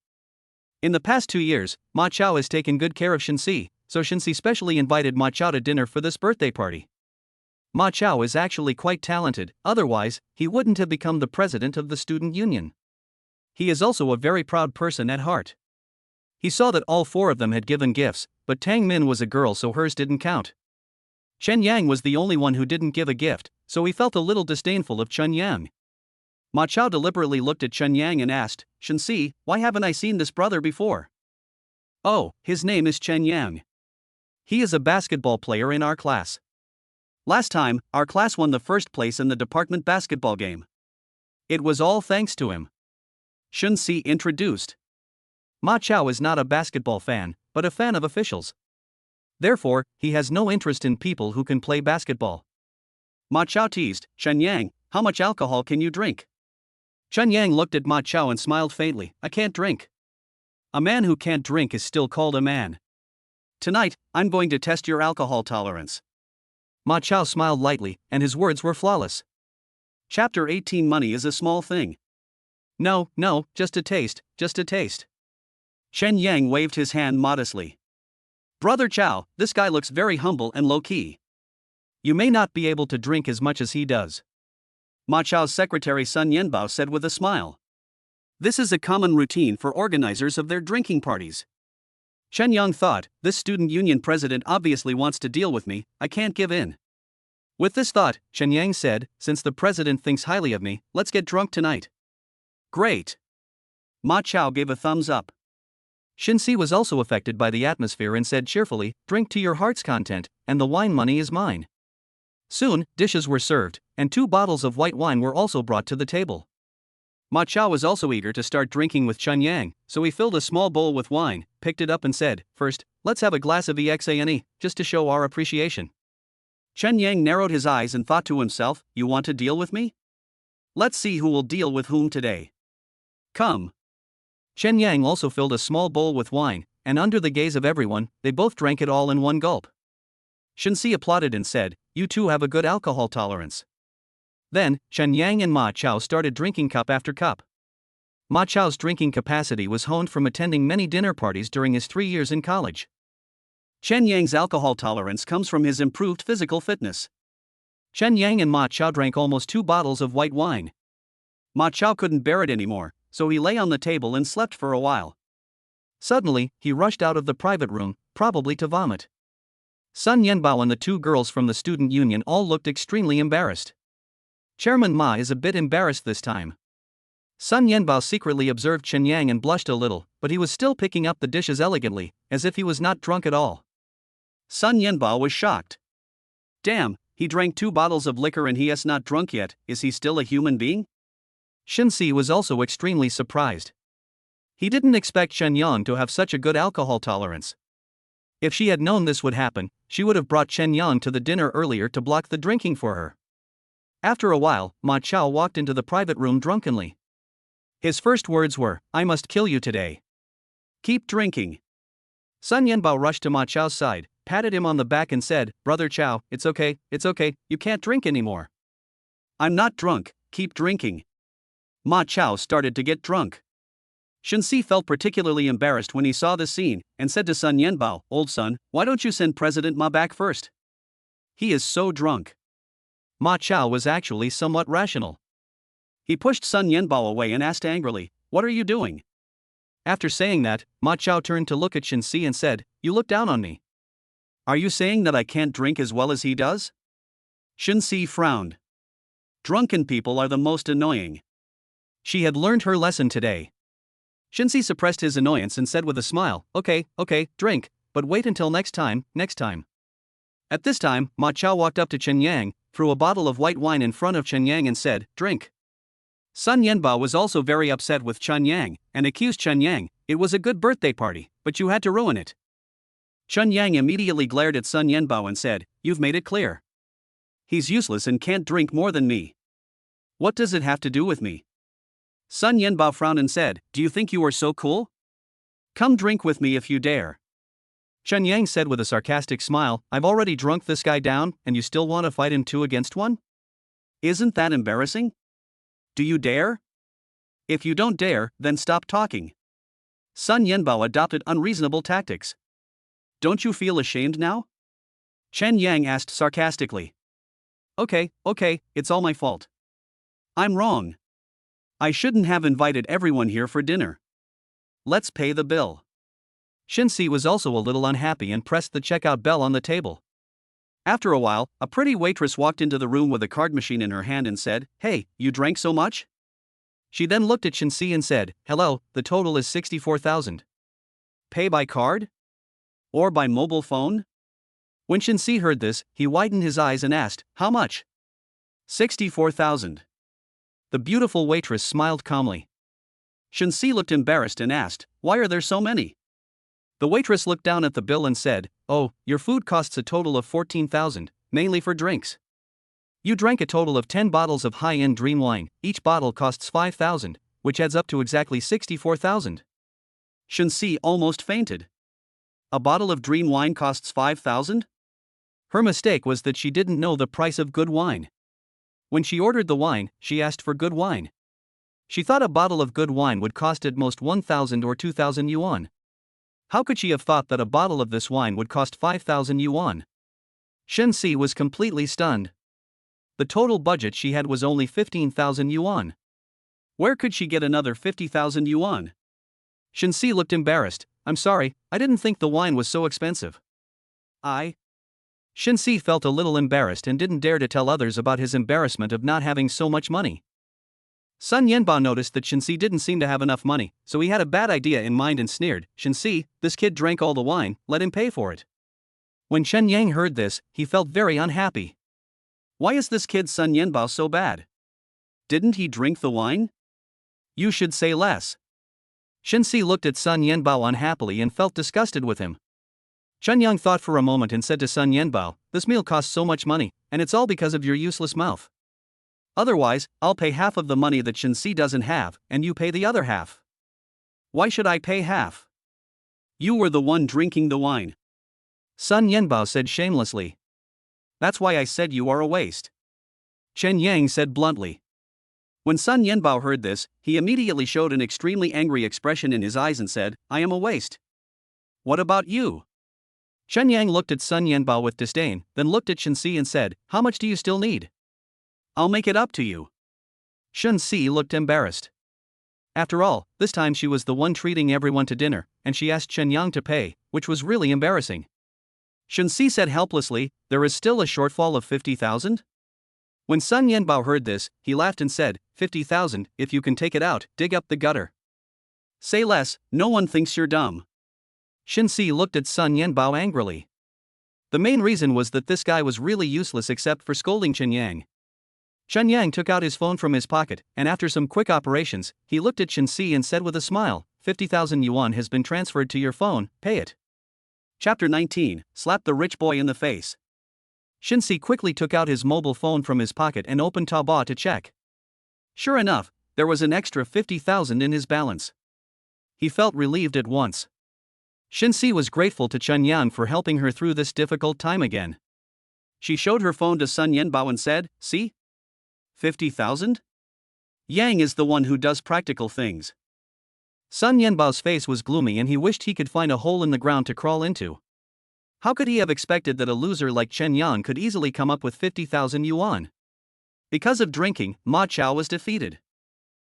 In the past 2 years, Ma Chao has taken good care of Shinsi, so Shinsi specially invited Ma Chao to dinner for this birthday party. Ma Chao is actually quite talented, otherwise, he wouldn't have become the president of the student union. He is also a very proud person at heart. He saw that all 4 of them had given gifts, but Tang Min was a girl so hers didn't count. Chen Yang was the only one who didn't give a gift, so he felt a little disdainful of Chen Yang. Ma Chao deliberately looked at Chen Yang and asked, "Shinsi, why haven't I seen this brother before?" "Oh, his name is Chen Yang. He is a basketball player in our class. Last time, our class won the first place in the department basketball game. It was all thanks to him," Shinsi introduced. Ma Chao is not a basketball fan, but a fan of officials. Therefore, he has no interest in people who can play basketball. Ma Chao teased, "Chen Yang, how much alcohol can you drink?" Chen Yang looked at Ma Chao and smiled faintly, "I can't drink." A man who can't drink is still called a man. "Tonight, I'm going to test your alcohol tolerance." Ma Chao smiled lightly, and his words were flawless. Chapter 18. Money is a small thing. No, just a taste, just a taste. Chen Yang waved his hand modestly. "Brother Chao, this guy looks very humble and low-key. You may not be able to drink as much as he does." Ma Chao's secretary Sun Yanbao said with a smile. This is a common routine for organizers of their drinking parties. Chen Yang thought, this student union president obviously wants to deal with me, I can't give in. With this thought, Chen Yang said, "Since the president thinks highly of me, let's get drunk tonight." "Great." Ma Chao gave a thumbs up. Shinsi was also affected by the atmosphere and said cheerfully, "Drink to your heart's content, and the wine money is mine." Soon, dishes were served, and 2 bottles of white wine were also brought to the table. Ma Chao was also eager to start drinking with Chen Yang, so he filled a small bowl with wine, picked it up and said, "First, let's have a glass of exane, just to show our appreciation." Chen Yang narrowed his eyes and thought to himself, "You want to deal with me? Let's see who will deal with whom today. Come." Chen Yang also filled a small bowl with wine, and under the gaze of everyone, they both drank it all in one gulp. Shinsi applauded and said, "You two have a good alcohol tolerance." Then, Chen Yang and Ma Chao started drinking cup after cup. Ma Chao's drinking capacity was honed from attending many dinner parties during his 3 years in college. Chen Yang's alcohol tolerance comes from his improved physical fitness. Chen Yang and Ma Chao drank almost 2 bottles of white wine. Ma Chao couldn't bear it anymore, so he lay on the table and slept for a while. Suddenly, he rushed out of the private room, probably to vomit. Sun Yanbao and the 2 girls from the student union all looked extremely embarrassed. Chairman Ma is a bit embarrassed this time. Sun Yanbao secretly observed Chen Yang and blushed a little, but he was still picking up the dishes elegantly, as if he was not drunk at all. Sun Yanbao was shocked. Damn, he drank 2 bottles of liquor and he is not drunk yet, is he still a human being? Shinsi was also extremely surprised. He didn't expect Chen Yang to have such a good alcohol tolerance. If she had known this would happen, she would have brought Chen Yang to the dinner earlier to block the drinking for her. After a while, Ma Chao walked into the private room drunkenly. His first words were, "I must kill you today. Keep drinking." Sun Yanbao rushed to Ma Chao's side, patted him on the back and said, "Brother Chow, it's okay, you can't drink anymore." "I'm not drunk, keep drinking." Ma Chao started to get drunk. Shensi felt particularly embarrassed when he saw the scene, and said to Sun Yenbao, "Old son, why don't you send President Ma back first? He is so drunk." Ma Chao was actually somewhat rational. He pushed Sun Yenbao away and asked angrily, "What are you doing?" After saying that, Ma Chao turned to look at Shensi and said, "You look down on me. Are you saying that I can't drink as well as he does?" Shensi frowned. Drunken people are the most annoying. She had learned her lesson today. Shensi suppressed his annoyance and said with a smile, okay, drink, but wait until next time. At this time, Ma Chao walked up to Chen Yang, threw a bottle of white wine in front of Chen Yang and said, "Drink." Sun Yenbao was also very upset with Chen Yang, and accused Chen Yang, "It was a good birthday party, but you had to ruin it." Chen Yang immediately glared at Sun Yenbao and said, "You've made it clear. He's useless and can't drink more than me. What does it have to do with me?" Sun Yenbao frowned and said, "Do you think you are so cool? Come drink with me if you dare." Chen Yang said with a sarcastic smile, "I've already drunk this guy down, and you still want to fight him 2 against 1? Isn't that embarrassing? Do you dare? If you don't dare, then stop talking." Sun Yenbao adopted unreasonable tactics. "Don't you feel ashamed now?" Chen Yang asked sarcastically. Okay, it's all my fault. I'm wrong. I shouldn't have invited everyone here for dinner. Let's pay the bill." Shensi was also a little unhappy and pressed the checkout bell on the table. After a while, a pretty waitress walked into the room with a card machine in her hand and said, "Hey, you drank so much?" She then looked at Shensi and said, "Hello, the total is 64,000. Pay by card? Or by mobile phone?" When Shensi heard this, he widened his eyes and asked, "How much?" 64,000. The beautiful waitress smiled calmly. Shensi looked embarrassed and asked, "Why are there so many?" The waitress looked down at the bill and said, "Oh, your food costs a total of 14,000, mainly for drinks. You drank a total of 10 bottles of high-end dream wine, each bottle costs 5,000, which adds up to exactly 64,000. Shensi almost fainted. A bottle of dream wine costs 5,000? Her mistake was that she didn't know the price of good wine. When she ordered the wine, she asked for good wine. She thought a bottle of good wine would cost at most 1,000 or 2,000 yuan. How could she have thought that a bottle of this wine would cost 5,000 yuan? Shensi was completely stunned. The total budget she had was only 15,000 yuan. Where could she get another 50,000 yuan? Shensi looked embarrassed. "I'm sorry, I didn't think the wine was so expensive." Shensi felt a little embarrassed and didn't dare to tell others about his embarrassment of not having so much money. Sun Yenbao noticed that Shensi didn't seem to have enough money, so he had a bad idea in mind and sneered, "Shensi, this kid drank all the wine, let him pay for it." When Chen Yang heard this, he felt very unhappy. Why is this kid Sun Yenbao so bad? Didn't he drink the wine? You should say less. Shensi looked at Sun Yenbao unhappily and felt disgusted with him. Chen Yang thought for a moment and said to Sun Yenbao, "This meal costs so much money, and it's all because of your useless mouth. Otherwise, I'll pay half of the money that Shensi doesn't have, and you pay the other half." "Why should I pay half? You were the one drinking the wine," Sun Yenbao said shamelessly. "That's why I said you are a waste," Chen Yang said bluntly. When Sun Yenbao heard this, he immediately showed an extremely angry expression in his eyes and said, "I am a waste. What about you?" Chen Yang looked at Sun Yenbao with disdain, then looked at Shensi and said, "How much do you still need? I'll make it up to you." Shensi looked embarrassed. After all, this time she was the one treating everyone to dinner, and she asked Chen Yang to pay, which was really embarrassing. Shensi said helplessly, "There is still a shortfall of 50,000? When Sun Yenbao heard this, he laughed and said, 50,000, if you can take it out, dig up the gutter. Say less, no one thinks you're dumb." Shensi looked at Sun Yenbao angrily. The main reason was that this guy was really useless except for scolding Chen Yang. Chen Yang took out his phone from his pocket, and after some quick operations, he looked at Shensi and said with a smile, 50,000 yuan has been transferred to your phone, pay it. Chapter 19, Slap the Rich Boy in the Face. Shensi quickly took out his mobile phone from his pocket and opened Taobao to check. Sure enough, there was an extra 50,000 in his balance. He felt relieved at once. Shinsi was grateful to Chen Yang for helping her through this difficult time again. She showed her phone to Sun Yenbao and said, "See? 50,000? Yang is the one who does practical things." Sun Yenbao's face was gloomy and he wished he could find a hole in the ground to crawl into. How could he have expected that a loser like Chen Yang could easily come up with 50,000 yuan? Because of drinking, Ma Chao was defeated.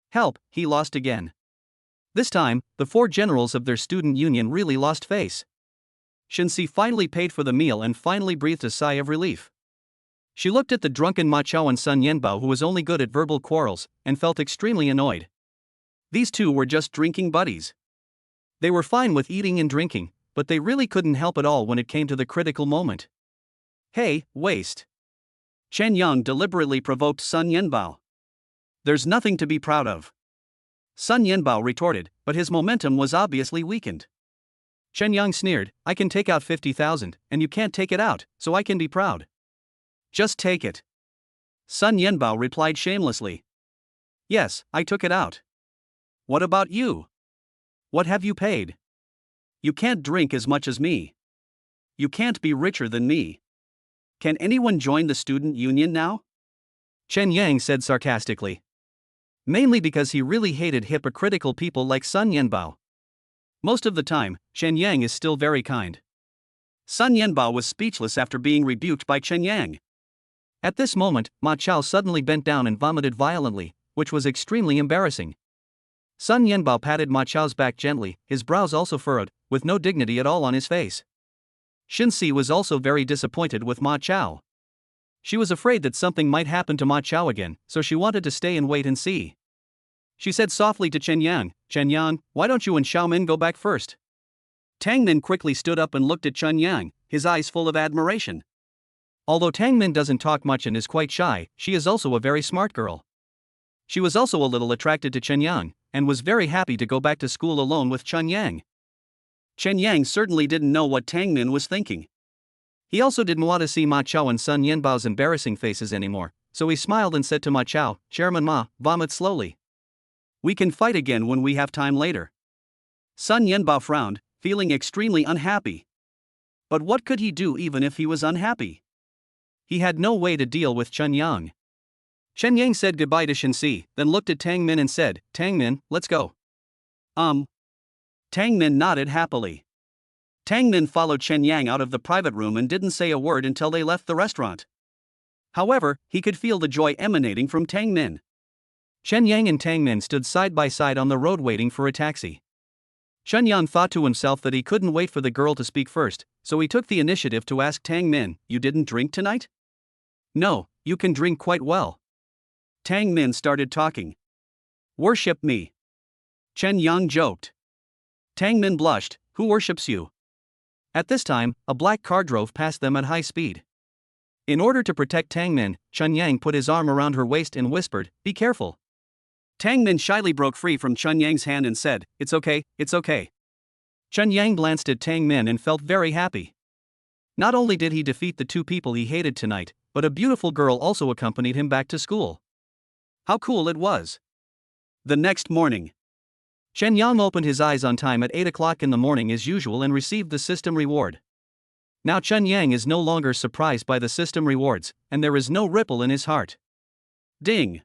Help, he lost again. This time, the four generals of their student union really lost face. Shinsi finally paid for the meal and finally breathed a sigh of relief. She looked at the drunken Ma Chao and Sun Yenbao, who was only good at verbal quarrels, and felt extremely annoyed. These two were just drinking buddies. They were fine with eating and drinking, but they really couldn't help at all when it came to the critical moment. "Hey, waste." Chen Yang deliberately provoked Sun Yenbao. "There's nothing to be proud of." Sun Yenbao retorted, but his momentum was obviously weakened. Chen Yang sneered, "I can take out 50,000, and you can't take it out, so I can be proud." "Just take it." Sun Yenbao replied shamelessly. "Yes, I took it out." "What about you? What have you paid? You can't drink as much as me. You can't be richer than me. Can anyone join the student union now?" Chen Yang said sarcastically. Mainly because he really hated hypocritical people like Sun Yenbao. Most of the time, Chen Yang is still very kind. Sun Yenbao was speechless after being rebuked by Chen Yang. At this moment, Ma Chao suddenly bent down and vomited violently, which was extremely embarrassing. Sun Yenbao patted Ma Chao's back gently, his brows also furrowed, with no dignity at all on his face. Shinsi was also very disappointed with Ma Chao. She was afraid that something might happen to Ma Chao again, so she wanted to stay and wait and see. She said softly to Chen Yang, "Chen Yang, why don't you and Xiaomin go back first?" Tang Min quickly stood up and looked at Chen Yang, his eyes full of admiration. Although Tang Min doesn't talk much and is quite shy, she is also a very smart girl. She was also a little attracted to Chen Yang, and was very happy to go back to school alone with Chen Yang. Chen Yang certainly didn't know what Tang Min was thinking. He also didn't want to see Ma Chao and Sun Yenbao's embarrassing faces anymore, so he smiled and said to Ma Chao, "Chairman Ma, vomit slowly. We can fight again when we have time later." Sun Yenbao frowned, feeling extremely unhappy. But what could he do even if he was unhappy? He had no way to deal with Chen Yang. Chen Yang said goodbye to Shinsi, then looked at Tang Min and said, "Tang Min, let's go." Tang Min nodded happily. Tang Min followed Chen Yang out of the private room and didn't say a word until they left the restaurant. However, he could feel the joy emanating from Tang Min. Chen Yang and Tang Min stood side by side on the road waiting for a taxi. Chen Yang thought to himself that he couldn't wait for the girl to speak first, so he took the initiative to ask Tang Min, "You didn't drink tonight?" "No, you can drink quite well." Tang Min started talking. "Worship me." Chen Yang joked. Tang Min blushed, "Who worships you?" At this time, a black car drove past them at high speed. In order to protect Tang Min, Chen Yang put his arm around her waist and whispered, "Be careful." Tang Min shyly broke free from Chen Yang's hand and said, "It's okay, it's okay." Chen Yang glanced at Tang Min and felt very happy. Not only did he defeat the two people he hated tonight, but a beautiful girl also accompanied him back to school. How cool it was. The next morning, Chen Yang opened his eyes on time at 8 o'clock in the morning as usual and received the system reward. Now Chen Yang is no longer surprised by the system rewards, and there is no ripple in his heart. Ding!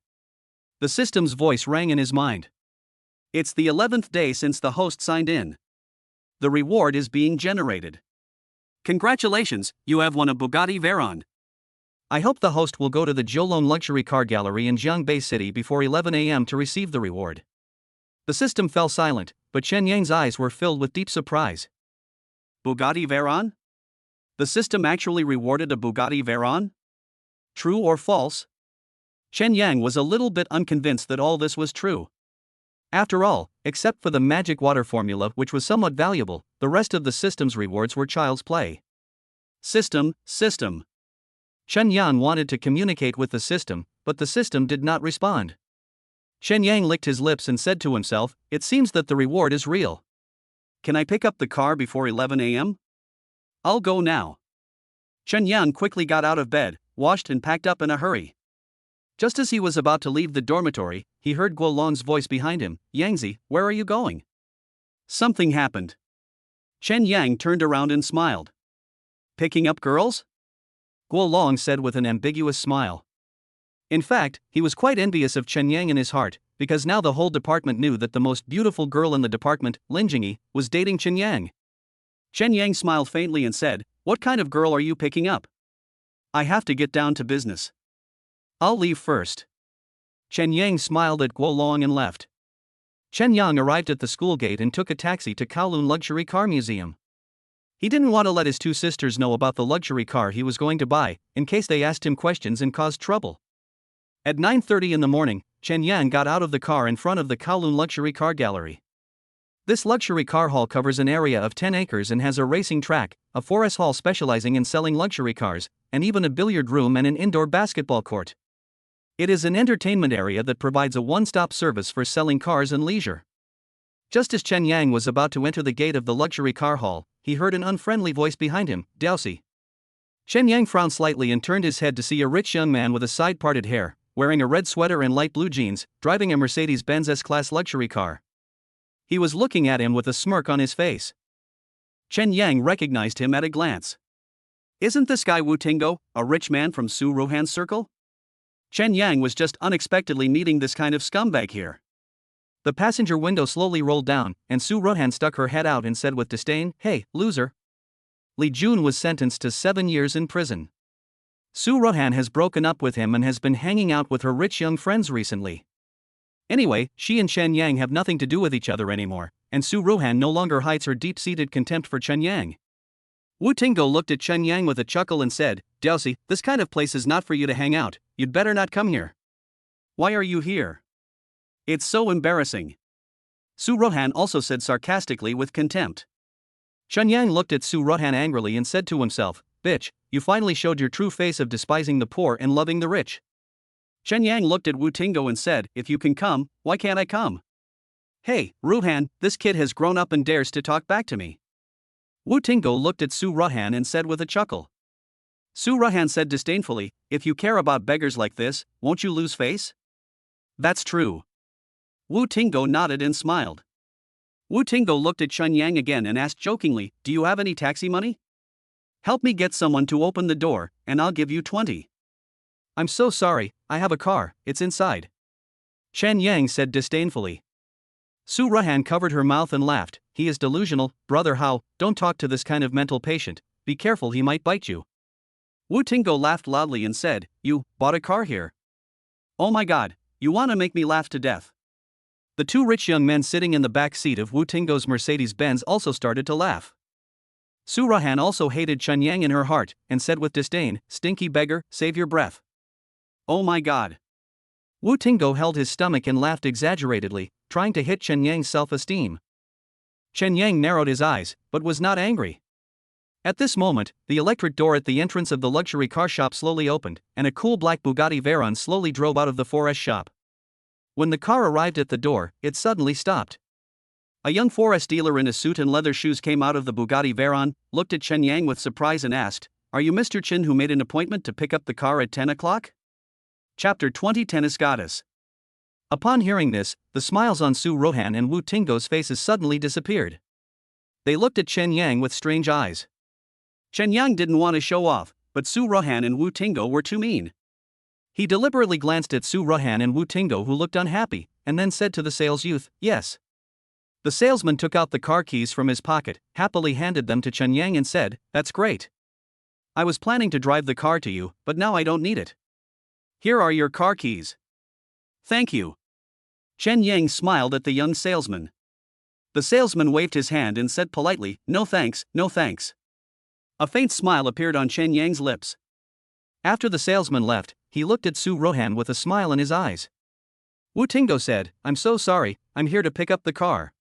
The system's voice rang in his mind. It's the 11th day since the host signed in. The reward is being generated. Congratulations, you have won a Bugatti Veyron. I hope the host will go to the Jiulong Luxury Car Gallery in Jiangbei City before 11 a.m. to receive the reward. The system fell silent, but Chen Yang's eyes were filled with deep surprise. Bugatti Veyron? The system actually rewarded a Bugatti Veyron? True or false? Chen Yang was a little bit unconvinced that all this was true. After all, except for the magic water formula, which was somewhat valuable, the rest of the system's rewards were child's play. System. Chen Yang wanted to communicate with the system, but the system did not respond. Chen Yang licked his lips and said to himself, "It seems that the reward is real. Can I pick up the car before 11 a.m.? I'll go now." Chen Yang quickly got out of bed, washed and packed up in a hurry. Just as he was about to leave the dormitory, he heard Guolong's voice behind him, "Yangzi, where are you going?" Something happened. Chen Yang turned around and smiled. Picking up girls? Guo Long said with an ambiguous smile. In fact, he was quite envious of Chen Yang in his heart, because now the whole department knew that the most beautiful girl in the department, Lin Jingyi, was dating Chen Yang. Chen Yang smiled faintly and said, "What kind of girl are you picking up? I have to get down to business. I'll leave first." Chen Yang smiled at Guo Long and left. Chen Yang arrived at the school gate and took a taxi to Kowloon Luxury Car Museum. He didn't want to let his two sisters know about the luxury car he was going to buy, in case they asked him questions and caused trouble. At 9:30 in the morning, Chen Yang got out of the car in front of the Kowloon Luxury Car Gallery. This luxury car hall covers an area of 10 acres and has a racing track, a forest hall specializing in selling luxury cars, and even a billiard room and an indoor basketball court. It is an entertainment area that provides a one-stop service for selling cars and leisure. Just as Chen Yang was about to enter the gate of the luxury car hall, he heard an unfriendly voice behind him, "Dousey." Chen Yang frowned slightly and turned his head to see a rich young man with a side-parted hair, wearing a red sweater and light blue jeans, driving a Mercedes-Benz S-Class luxury car. He was looking at him with a smirk on his face. Chen Yang recognized him at a glance. Isn't this guy Wu Tingo, a rich man from Su Rohan's circle? Chen Yang was just unexpectedly meeting this kind of scumbag here. The passenger window slowly rolled down, and Su Rohan stuck her head out and said with disdain, "Hey, loser." Li Jun was sentenced to 7 years in prison. Su Rohan has broken up with him and has been hanging out with her rich young friends recently. Anyway, she and Chen Yang have nothing to do with each other anymore, and Su Rohan no longer hides her deep-seated contempt for Chen Yang. Wu Tingo looked at Chen Yang with a chuckle and said, "Dousey, this kind of place is not for you to hang out, you'd better not come here." "Why are you here? It's so embarrassing." Su Rohan also said sarcastically with contempt. Chen Yang looked at Su Rohan angrily and said to himself, "Bitch, you finally showed your true face of despising the poor and loving the rich." Chen Yang looked at Wu Tingo and said, "If you can come, why can't I come? Hey, Rohan, this kid has grown up and dares to talk back to me." Wu Tingo looked at Su Rohan and said with a chuckle. Su Rohan said disdainfully, "If you care about beggars like this, won't you lose face?" "That's true." Wu Tingo nodded and smiled. Wu Tingo looked at Chen Yang again and asked jokingly, "Do you have any taxi money? Help me get someone to open the door, and I'll give you 20. "I'm so sorry, I have a car, it's inside." Chen Yang said disdainfully. Su Rohan covered her mouth and laughed, "He is delusional, brother Hao, don't talk to this kind of mental patient, be careful he might bite you." Wu Tingo laughed loudly and said, "You bought a car here? Oh my god, you wanna make me laugh to death." The two rich young men sitting in the back seat of Wu Tingo's Mercedes-Benz also started to laugh. Su Rohan also hated Chen Yang in her heart, and said with disdain, "Stinky beggar, save your breath." Oh my god. Wu Tingo held his stomach and laughed exaggeratedly, trying to hit Chen Yang's self-esteem. Chen Yang narrowed his eyes, but was not angry. At this moment, the electric door at the entrance of the luxury car shop slowly opened, and a cool black Bugatti Veyron slowly drove out of the forest shop. When the car arrived at the door, it suddenly stopped. A young forest dealer in a suit and leather shoes came out of the Bugatti Veyron, looked at Chen Yang with surprise and asked, "Are you Mr. Chen who made an appointment to pick up the car at 10 o'clock? Chapter 20 Tennis Goddess. Upon hearing this, the smiles on Su Rohan and Wu Tingo's faces suddenly disappeared. They looked at Chen Yang with strange eyes. Chen Yang didn't want to show off, but Su Rohan and Wu Tingo were too mean. He deliberately glanced at Su Rohan and Wu Tingo, who looked unhappy, and then said to the sales youth, "Yes." The salesman took out the car keys from his pocket, happily handed them to Chen Yang and said, "That's great. I was planning to drive the car to you, but now I don't need it. Here are your car keys." "Thank you." Chen Yang smiled at the young salesman. The salesman waved his hand and said politely, "No thanks, no thanks." A faint smile appeared on Chen Yang's lips. After the salesman left, he looked at Su Rohan with a smile in his eyes. Wu Tingo said, "I'm so sorry, I'm here to pick up the car."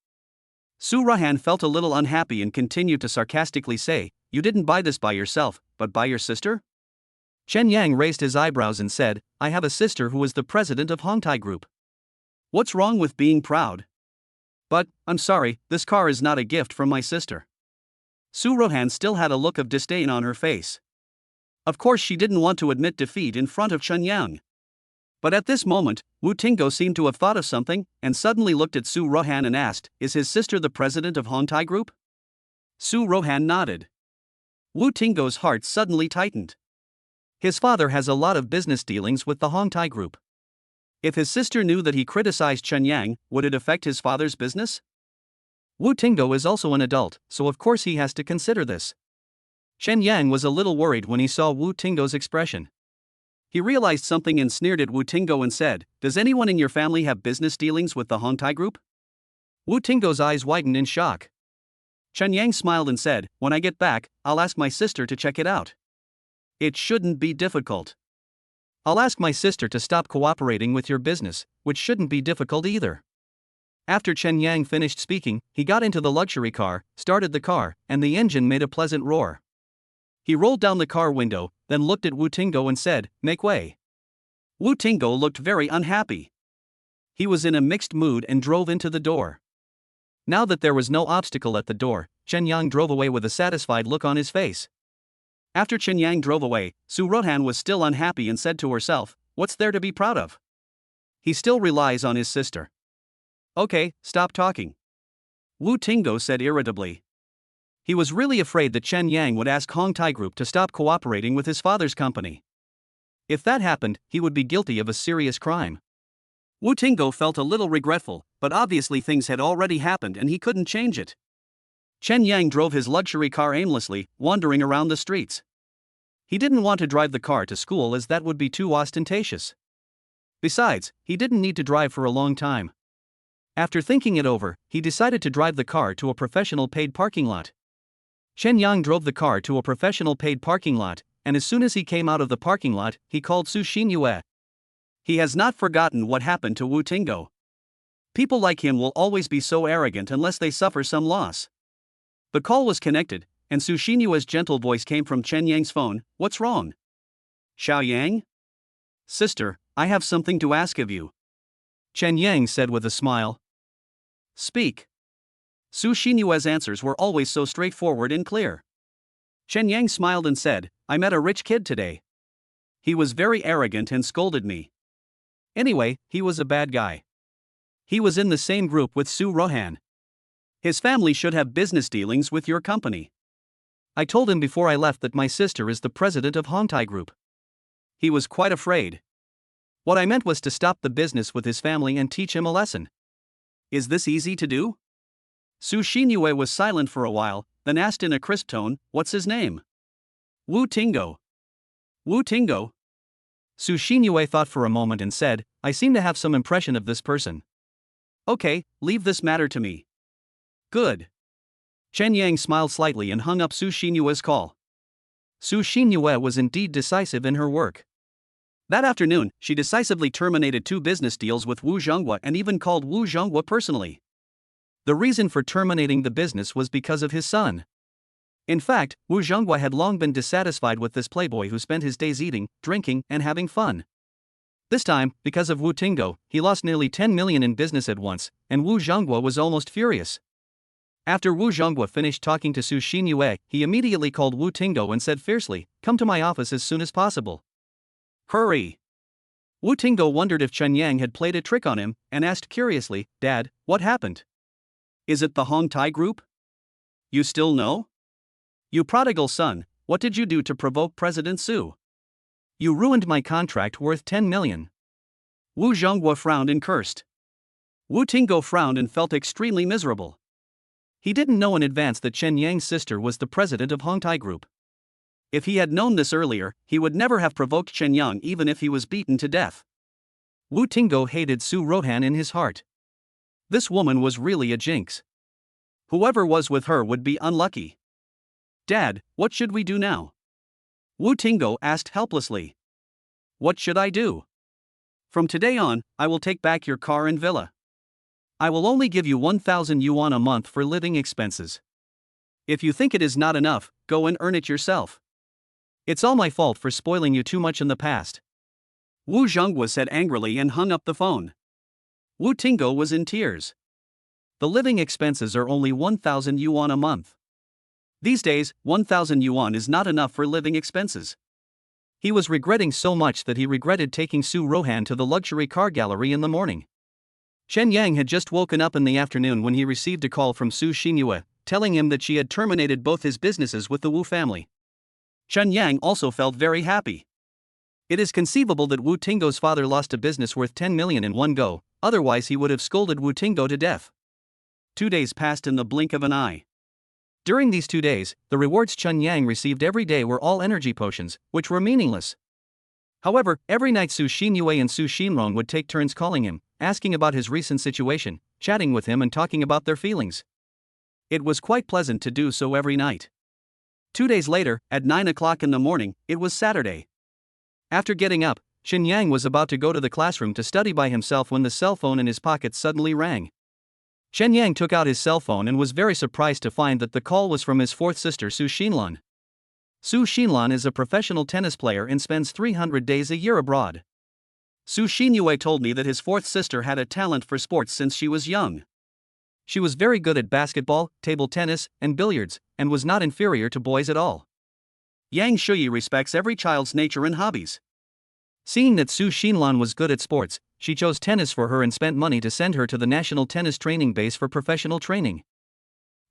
Su Rohan felt a little unhappy and continued to sarcastically say, "You didn't buy this by yourself, but by your sister?" Chen Yang raised his eyebrows and said, "I have a sister who is the president of Hongtai Group. What's wrong with being proud? But, I'm sorry, this car is not a gift from my sister." Su Rohan still had a look of disdain on her face. Of course she didn't want to admit defeat in front of Chen Yang. But at this moment, Wu Tingo seemed to have thought of something, and suddenly looked at Su Rohan and asked, "Is his sister the president of Hongtai Group?" Su Rohan nodded. Wu Tingo's heart suddenly tightened. His father has a lot of business dealings with the Hongtai Group. If his sister knew that he criticized Chen Yang, would it affect his father's business? Wu Tingo is also an adult, so of course he has to consider this. Chen Yang was a little worried when he saw Wu Tingo's expression. He realized something and sneered at Wu Tingo and said, "Does anyone in your family have business dealings with the Hongtai Group?" Wu Tingo's eyes widened in shock. Chen Yang smiled and said, "When I get back, I'll ask my sister to check it out. It shouldn't be difficult. I'll ask my sister to stop cooperating with your business, which shouldn't be difficult either." After Chen Yang finished speaking, he got into the luxury car, started the car, and the engine made a pleasant roar. He rolled down the car window, then looked at Wu Tingo and said, "Make way." Wu Tingo looked very unhappy. He was in a mixed mood and drove into the door. Now that there was no obstacle at the door, Chen Yang drove away with a satisfied look on his face. After Chen Yang drove away, Su Rohan was still unhappy and said to herself, "What's there to be proud of? He still relies on his sister." "Okay, stop talking," Wu Tingo said irritably. He was really afraid that Chen Yang would ask Hongtai Group to stop cooperating with his father's company. If that happened, he would be guilty of a serious crime. Wu Tingo felt a little regretful, but obviously things had already happened and he couldn't change it. Chen Yang drove his luxury car aimlessly, wandering around the streets. He didn't want to drive the car to school as that would be too ostentatious. Besides, he didn't need to drive for a long time. After thinking it over, he decided to drive the car to a professional paid parking lot. Chen Yang drove the car to a professional paid parking lot, and as soon as he came out of the parking lot, he called Su Xinyue. He has not forgotten what happened to Wu Tingo. People like him will always be so arrogant unless they suffer some loss. The call was connected, and Su Xinyue's gentle voice came from Chen Yang's phone. "What's wrong?" "Xiao Yang? Sister, I have something to ask of you," Chen Yang said with a smile. "Speak." Su Xinyue's answers were always so straightforward and clear. Chen Yang smiled and said, "I met a rich kid today. He was very arrogant and scolded me. Anyway, he was a bad guy. He was in the same group with Su Rohan. His family should have business dealings with your company. I told him before I left that my sister is the president of Hongtai Group. He was quite afraid. What I meant was to stop the business with his family and teach him a lesson. Is this easy to do?" Su Xinyue was silent for a while, then asked in a crisp tone, "What's his name?" "Wu Tingo." "Wu Tingo?" Su Xinyue thought for a moment and said, "I seem to have some impression of this person." "Okay, leave this matter to me." "Good." Chen Yang smiled slightly and hung up Su Xinyue's call. Su Xinyue was indeed decisive in her work. That afternoon, she decisively terminated 2 business deals with Wu Zhonghua and even called Wu Zhonghua personally. The reason for terminating the business was because of his son. In fact, Wu Zhonghua had long been dissatisfied with this playboy who spent his days eating, drinking, and having fun. This time, because of Wu Tingo, he lost nearly 10 million in business at once, and Wu Zhonghua was almost furious. After Wu Zhonghua finished talking to Su Xinyue, he immediately called Wu Tingo and said fiercely, "Come to my office as soon as possible." "Hurry!" Wu Tingo wondered if Chen Yang had played a trick on him, and asked curiously, "Dad, what happened? Is it the Hongtai Group? You still know? You prodigal son, what did you do to provoke President Su? You ruined my contract worth 10 million. Wu Zhonghua frowned and cursed. Wu Tingo frowned and felt extremely miserable. He didn't know in advance that Chen Yang's sister was the president of Hongtai Group. If he had known this earlier, he would never have provoked Chen Yang even if he was beaten to death. Wu Tingo hated Su Rohan in his heart. This woman was really a jinx. Whoever was with her would be unlucky. "Dad, what should we do now?" Wu Tingo asked helplessly. "What should I do? From today on, I will take back your car and villa. I will only give you 1,000 yuan a month for living expenses. If you think it is not enough, go and earn it yourself. It's all my fault for spoiling you too much in the past." Wu Zhonghua said angrily and hung up the phone. Wu Tingo was in tears. The living expenses are only 1,000 yuan a month. These days, 1,000 yuan is not enough for living expenses. He was regretting so much that he regretted taking Su Rohan to the luxury car gallery in the morning. Chen Yang had just woken up in the afternoon when he received a call from Su Xinyue. telling him that she had terminated both his businesses with the Wu family. Chen Yang also felt very happy. It is conceivable that Wu Tingo's father lost a business worth 10 million in one go, otherwise he would have scolded Wu Tingo to death. 2 days passed in the blink of an eye. During these 2 days, the rewards Chen Yang received every day were all energy potions, which were meaningless. However, every night Su Xinyue and Su Xinrong would take turns calling him, asking about his recent situation, chatting with him and talking about their feelings. It was quite pleasant to do so every night. 2 days later, at 9 o'clock in the morning, it was Saturday. After getting up, Chen Yang was about to go to the classroom to study by himself when the cell phone in his pocket suddenly rang. Chen Yang took out his cell phone and was very surprised to find that the call was from his fourth sister Su Xinlan. Su Xinlan is a professional tennis player and spends 300 days a year abroad. Su Xinyue told me that his fourth sister had a talent for sports since she was young. She was very good at basketball, table tennis, and billiards, and was not inferior to boys at all. Yang Shuyi respects every child's nature and hobbies. Seeing that Su Xinlan was good at sports, she chose tennis for her and spent money to send her to the National Tennis Training Base for professional training.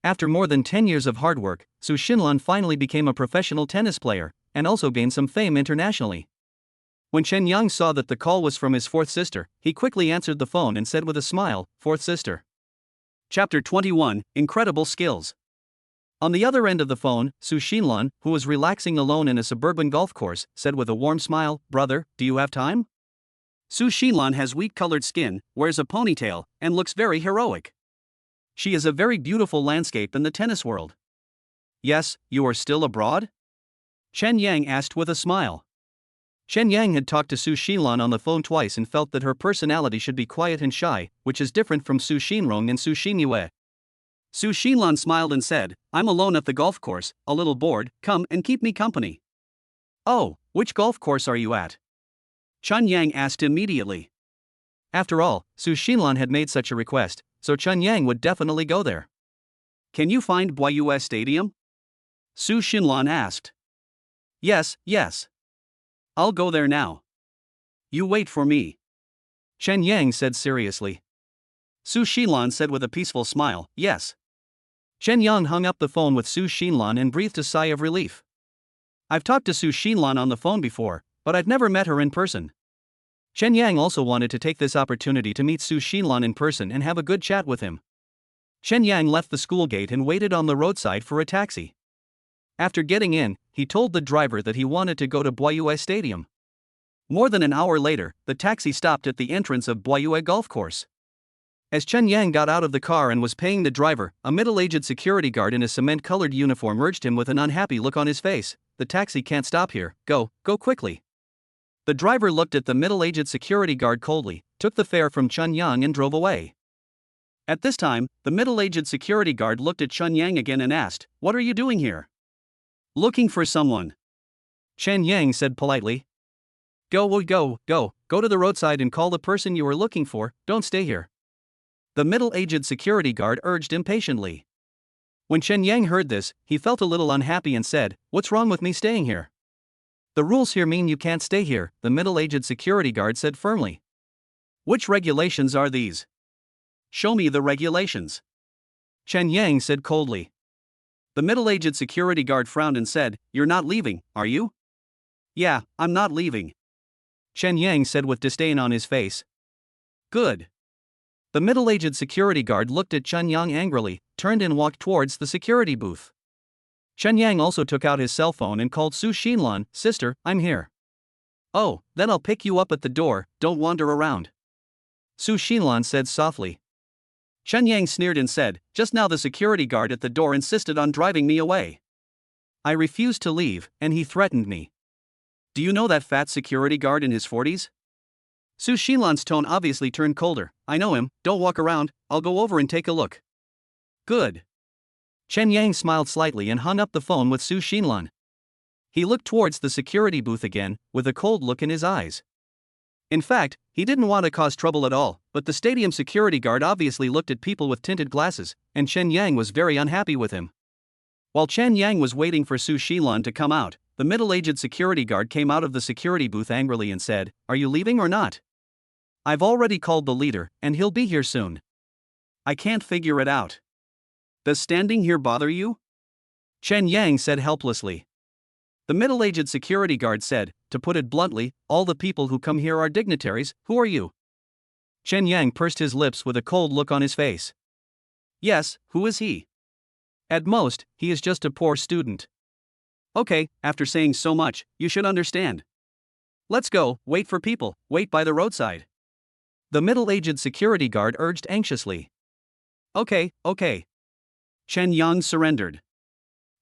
After more than 10 years of hard work, Su Xinlan finally became a professional tennis player, and also gained some fame internationally. When Chen Yang saw that the call was from his fourth sister, he quickly answered the phone and said with a smile, "Fourth sister." Chapter 21, Incredible Skills. On the other end of the phone, Su Xinlan, who was relaxing alone in a suburban golf course, said with a warm smile, "Brother, do you have time?" Su Xinlan has wheat-colored skin, wears a ponytail, and looks very heroic. She is a very beautiful landscape in the tennis world. "Yes, you are still abroad?" Chen Yang asked with a smile. Chen Yang had talked to Su Xinlan on the phone twice and felt that her personality should be quiet and shy, which is different from Su Xinrong and Su Xinyue. Su Xinlan smiled and said, "I'm alone at the golf course, a little bored, come and keep me company." "Oh, which golf course are you at?" Chen Yang asked immediately. After all, Su Xinlan had made such a request, so Chen Yang would definitely go there. "Can you find Boyue Stadium?" Su Xinlan asked. Yes. I'll go there now." "You wait for me," Chen Yang said seriously. Su Xinlan said with a peaceful smile, "Yes." Chen Yang hung up the phone with Su Xinlan and breathed a sigh of relief. "I've talked to Su Xinlan on the phone before, but I've never met her in person." Chen Yang also wanted to take this opportunity to meet Su Xinlan in person and have a good chat with him. Chen Yang left the school gate and waited on the roadside for a taxi. After getting in, he told the driver that he wanted to go to Boyue Stadium. More than an hour later, the taxi stopped at the entrance of Boyue Golf Course. As Chen Yang got out of the car and was paying the driver, a middle-aged security guard in a cement-colored uniform urged him with an unhappy look on his face, "The taxi can't stop here, go quickly." The driver looked at the middle-aged security guard coldly, took the fare from Chen Yang and drove away. At this time, the middle-aged security guard looked at Chen Yang again and asked, "What are you doing here?" "Looking for someone," Chen Yang said politely. Go to the roadside and call the person you are looking for, don't stay here," the middle-aged security guard urged impatiently. When Chen Yang heard this, he felt a little unhappy and said, "What's wrong with me staying here?" "The rules here mean you can't stay here," the middle-aged security guard said firmly. "Which regulations are these? Show me the regulations," Chen Yang said coldly. The middle-aged security guard frowned and said, "You're not leaving, are you?" "Yeah, I'm not leaving," Chen Yang said with disdain on his face. "Good." The middle-aged security guard looked at Chen Yang angrily, turned and walked towards the security booth. Chen Yang also took out his cell phone and called Su Xinlan, "Sister, I'm here." "Oh, then I'll pick you up at the door, don't wander around," Su Xinlan said softly. Chen Yang sneered and said, "Just now the security guard at the door insisted on driving me away. I refused to leave, and he threatened me. Do you know that fat security guard in his 40s? Su Xinlan's tone obviously turned colder. "I know him, don't walk around, I'll go over and take a look." "Good." Chen Yang smiled slightly and hung up the phone with Su Xinlan. He looked towards the security booth again, with a cold look in his eyes. In fact, he didn't want to cause trouble at all, but the stadium security guard obviously looked at people with tinted glasses, and Chen Yang was very unhappy with him. While Chen Yang was waiting for Su Xinlan to come out, the middle-aged security guard came out of the security booth angrily and said, "Are you leaving or not? I've already called the leader, and he'll be here soon. I can't figure it out." Does standing here bother you? Chen Yang said helplessly. The middle-aged security guard said, to put it bluntly, all the people who come here are dignitaries. Who are you? Chen Yang pursed his lips with a cold look on his face. Yes, who is he? At most, he is just a poor student. Okay, after saying so much, you should understand. Let's go, wait for people, wait by the roadside. The middle-aged security guard urged anxiously. Okay. Chen Yang surrendered.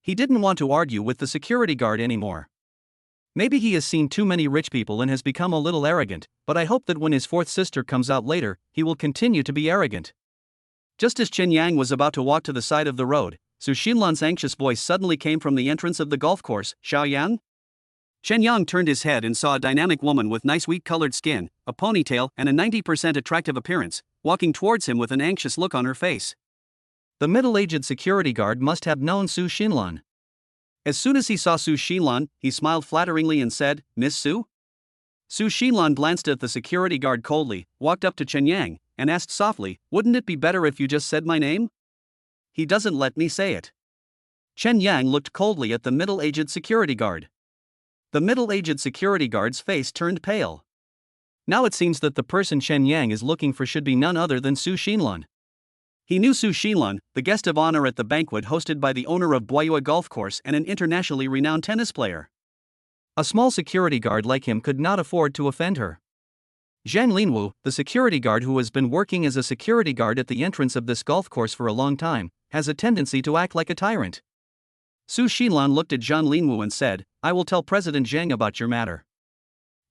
He didn't want to argue with the security guard anymore. Maybe he has seen too many rich people and has become a little arrogant, but I hope that when his fourth sister comes out later, he will continue to be arrogant. Just as Chen Yang was about to walk to the side of the road, Su Xinlan's anxious voice suddenly came from the entrance of the golf course. Xiaoyang? Chen Yang turned his head and saw a dynamic woman with nice wheat-colored skin, a ponytail and a 90% attractive appearance, walking towards him with an anxious look on her face. The middle-aged security guard must have known Su Xinlan. As soon as he saw Su Xinlan, he smiled flatteringly and said, Miss Su? Su Xinlan glanced at the security guard coldly, walked up to Chen Yang, and asked softly, wouldn't it be better if you just said my name? He doesn't let me say it. Chen Yang looked coldly at the middle-aged security guard. The middle-aged security guard's face turned pale. Now it seems that the person Chen Yang is looking for should be none other than Su Xinlan. He knew Su Xinlan, the guest of honor at the banquet hosted by the owner of Boyua Golf Course and an internationally renowned tennis player. A small security guard like him could not afford to offend her. Zhang Linwu, the security guard who has been working as a security guard at the entrance of this golf course for a long time, has a tendency to act like a tyrant. Su Xinlan looked at Zhang Linwu and said, I will tell President Zhang about your matter.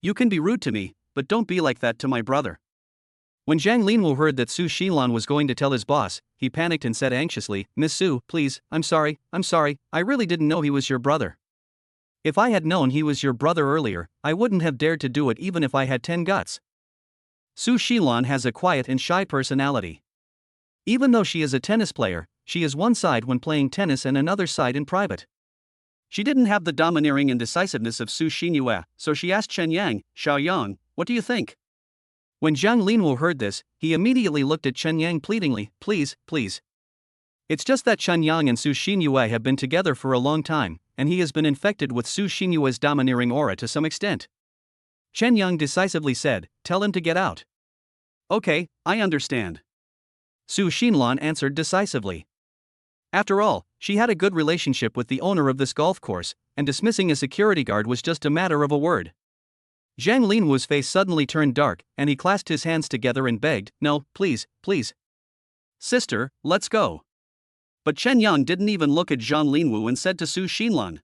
You can be rude to me, but don't be like that to my brother. When Zhang Linwu heard that Su Xinlan was going to tell his boss, he panicked and said anxiously, Miss Su, please, I'm sorry, I really didn't know he was your brother. If I had known he was your brother earlier, I wouldn't have dared to do it even if I had 10 guts. Su Xinlan has a quiet and shy personality. Even though she is a tennis player, she is one side when playing tennis and another side in private. She didn't have the domineering and decisiveness of Su Xinyue, so she asked Chen Yang, Xiaoyang, what do you think? When Zhang Linwu heard this, he immediately looked at Chen Yang pleadingly, please. It's just that Chen Yang and Su Xinyue have been together for a long time, and he has been infected with Su Xinyue's domineering aura to some extent. Chen Yang decisively said, tell him to get out. Okay, I understand. Su Xinlan answered decisively. After all, she had a good relationship with the owner of this golf course, and dismissing a security guard was just a matter of a word. Zhang Linwu's face suddenly turned dark, and he clasped his hands together and begged, no, please. Sister, let's go. But Chen Yang didn't even look at Zhang Linwu and said to Su Xinlan.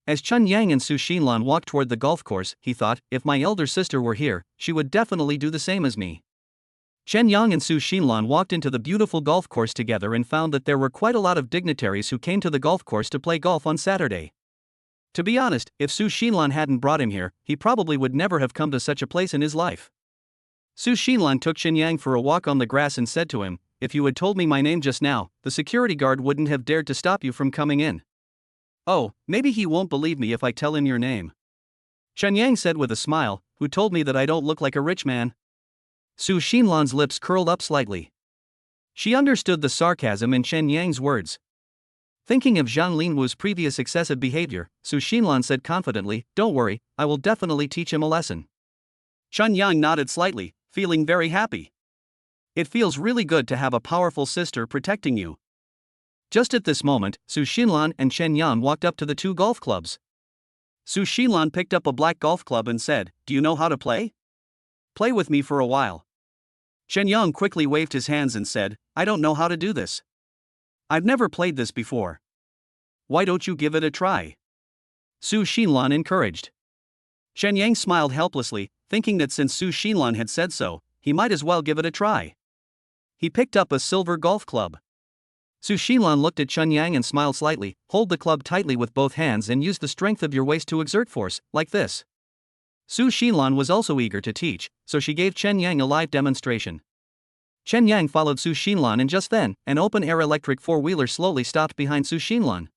As Chen Yang and Su Xinlan walked toward the golf course, he thought, if my elder sister were here, she would definitely do the same as me. Chen Yang and Su Xinlan walked into the beautiful golf course together and found that there were quite a lot of dignitaries who came to the golf course to play golf on Saturday. To be honest, if Su Xinlan hadn't brought him here, he probably would never have come to such a place in his life. Su Xinlan took Chen Yang for a walk on the grass and said to him, if you had told me my name just now, the security guard wouldn't have dared to stop you from coming in. Oh, maybe he won't believe me if I tell him your name. Chen Yang said with a smile, who told me that I don't look like a rich man? Su Xinlan's lips curled up slightly. She understood the sarcasm in Chen Yang's words. Thinking of Zhang Linwu's previous excessive behavior, Su Xinlan said confidently, don't worry, I will definitely teach him a lesson. Chen Yang nodded slightly, feeling very happy. It feels really good to have a powerful sister protecting you. Just at this moment, Su Xinlan and Chen Yang walked up to the two golf clubs. Su Xinlan picked up a black golf club and said, do you know how to play? Play with me for a while. Chen Yang quickly waved his hands and said, I don't know how to do this. I've never played this before. Why don't you give it a try? Su Xinlan encouraged. Chen Yang smiled helplessly, thinking that since Su Xinlan had said so, he might as well give it a try. He picked up a silver golf club. Su Xinlan looked at Chen Yang and smiled slightly, hold the club tightly with both hands and use the strength of your waist to exert force, like this. Su Xinlan was also eager to teach, so she gave Chen Yang a live demonstration. Chen Yang followed Su Xinlan and just then, an open-air electric four-wheeler slowly stopped behind Su Xinlan.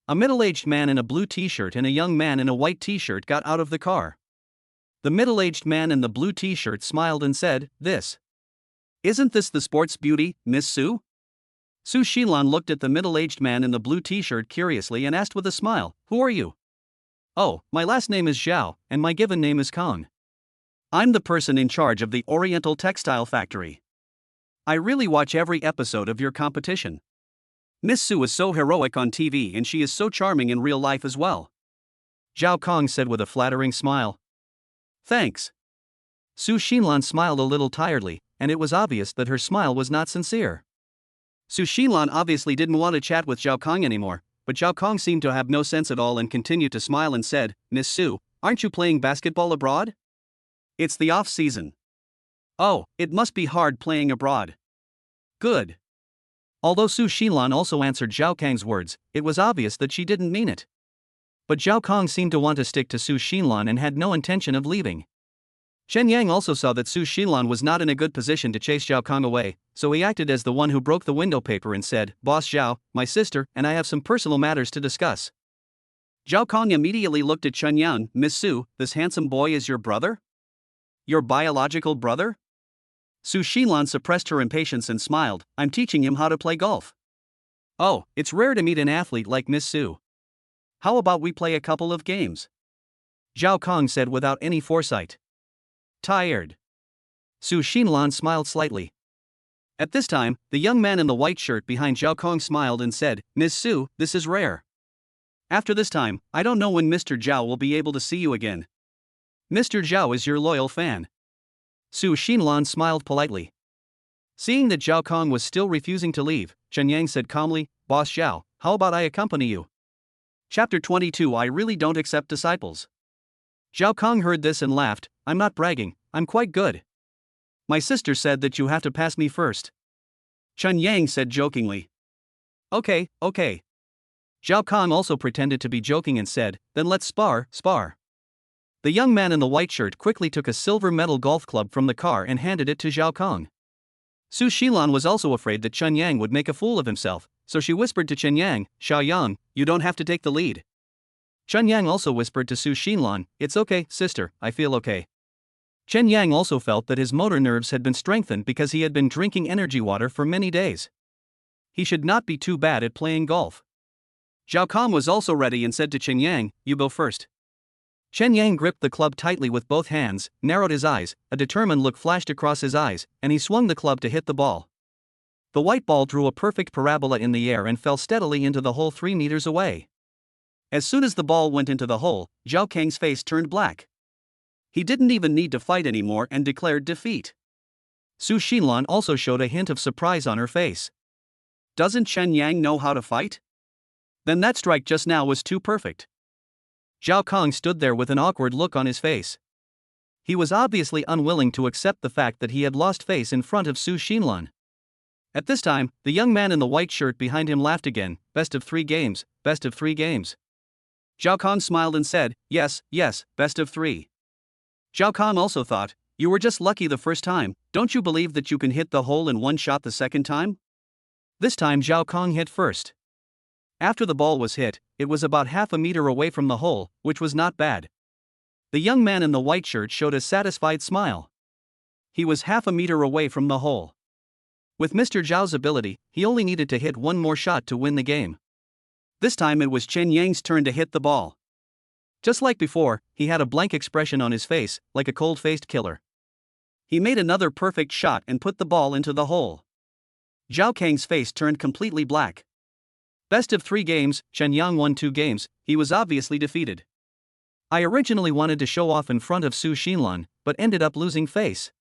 A middle-aged man in a blue t-shirt and a young man in a white t-shirt got out of the car. The middle-aged man in the blue t-shirt smiled and said, Isn't this the sports beauty, Miss Su? Su Xilan looked at the middle-aged man in the blue t-shirt curiously and asked with a smile, "Who are you?" "Oh, my last name is Zhao, and my given name is Kong. I'm the person in charge of the Oriental Textile Factory. I really watch every episode of your competition. Miss Su is so heroic on TV and she is so charming in real life as well," Zhao Kong said with a flattering smile. "Thanks." Su Xilan smiled a little tiredly, and it was obvious that her smile was not sincere. Su Xilan obviously didn't want to chat with Zhao Kong anymore, but Zhao Kong seemed to have no sense at all and continued to smile and said, "Miss Su, aren't you playing basketball abroad? It's the off-season." "Oh, it must be hard playing abroad." "Good." Although Su Xilan also answered Zhao Kang's words, it was obvious that she didn't mean it. But Zhao Kong seemed to want to stick to Su Xilan and had no intention of leaving. Chen Yang also saw that Su Xilan was not in a good position to chase Zhao Kong away, so he acted as the one who broke the window paper and said, "Boss Zhao, my sister and I have some personal matters to discuss." Zhao Kong immediately looked at Chen Yang. "Miss Su, this handsome boy is your brother? Your biological brother?" Su Xilan suppressed her impatience and smiled, "I'm teaching him how to play golf." "Oh, it's rare to meet an athlete like Miss Su. How about we play a couple of games?" Zhao Kong said without any foresight. "Tired?" Su Xilan smiled slightly. At this time, the young man in the white shirt behind Zhao Kong smiled and said, "Miss Su, this is rare. After this time, I don't know when Mr. Zhao will be able to see you again. Mr. Zhao is your loyal fan." Su Xilan smiled politely. Seeing that Zhao Kong was still refusing to leave, Chen Yang said calmly, "Boss Zhao, how about I accompany you?" Chapter 22. I really don't accept disciples. Zhao Kong heard this and laughed, "I'm not bragging, I'm quite good. My sister said that you have to pass me first." Chen Yang said jokingly. Okay. Zhao Kong also pretended to be joking and said, "Then let's spar." The young man in the white shirt quickly took a silver metal golf club from the car and handed it to Zhao Kong. Su Xilan was also afraid that Chen Yang would make a fool of himself, so she whispered to Chen Yang, "Xiao Yang, you don't have to take the lead." Chen Yang also whispered to Su Xilan, "It's okay, sister, I feel okay." Chen Yang also felt that his motor nerves had been strengthened because he had been drinking energy water for many days. He should not be too bad at playing golf. Zhao Kong was also ready and said to Chen Yang, "You go first." Chen Yang gripped the club tightly with both hands, narrowed his eyes, a determined look flashed across his eyes, and he swung the club to hit the ball. The white ball drew a perfect parabola in the air and fell steadily into the hole 3 meters away. As soon as the ball went into the hole, Zhao Kang's face turned black. He didn't even need to fight anymore and declared defeat. Su Xilan also showed a hint of surprise on her face. Doesn't Chen Yang know how to fight? Then that strike just now was too perfect. Zhao Kong stood there with an awkward look on his face. He was obviously unwilling to accept the fact that he had lost face in front of Su Xilan. At this time, the young man in the white shirt behind him laughed again, best of 3 games. Zhao Kong smiled and said, yes, best of 3. Zhao Kong also thought, "You were just lucky the first time, don't you believe that you can hit the hole in one shot the second time?" This time Zhao Kong hit first. After the ball was hit, it was about half a meter away from the hole, which was not bad. The young man in the white shirt showed a satisfied smile. He was half a meter away from the hole. With Mr. Zhao's ability, he only needed to hit one more shot to win the game. This time it was Chen Yang's turn to hit the ball. Just like before, he had a blank expression on his face, like a cold-faced killer. He made another perfect shot and put the ball into the hole. Zhao Kang's face turned completely black. Best of 3 games, Chen Yang won 2 games, he was obviously defeated. I originally wanted to show off in front of Su Xilan, but ended up losing face.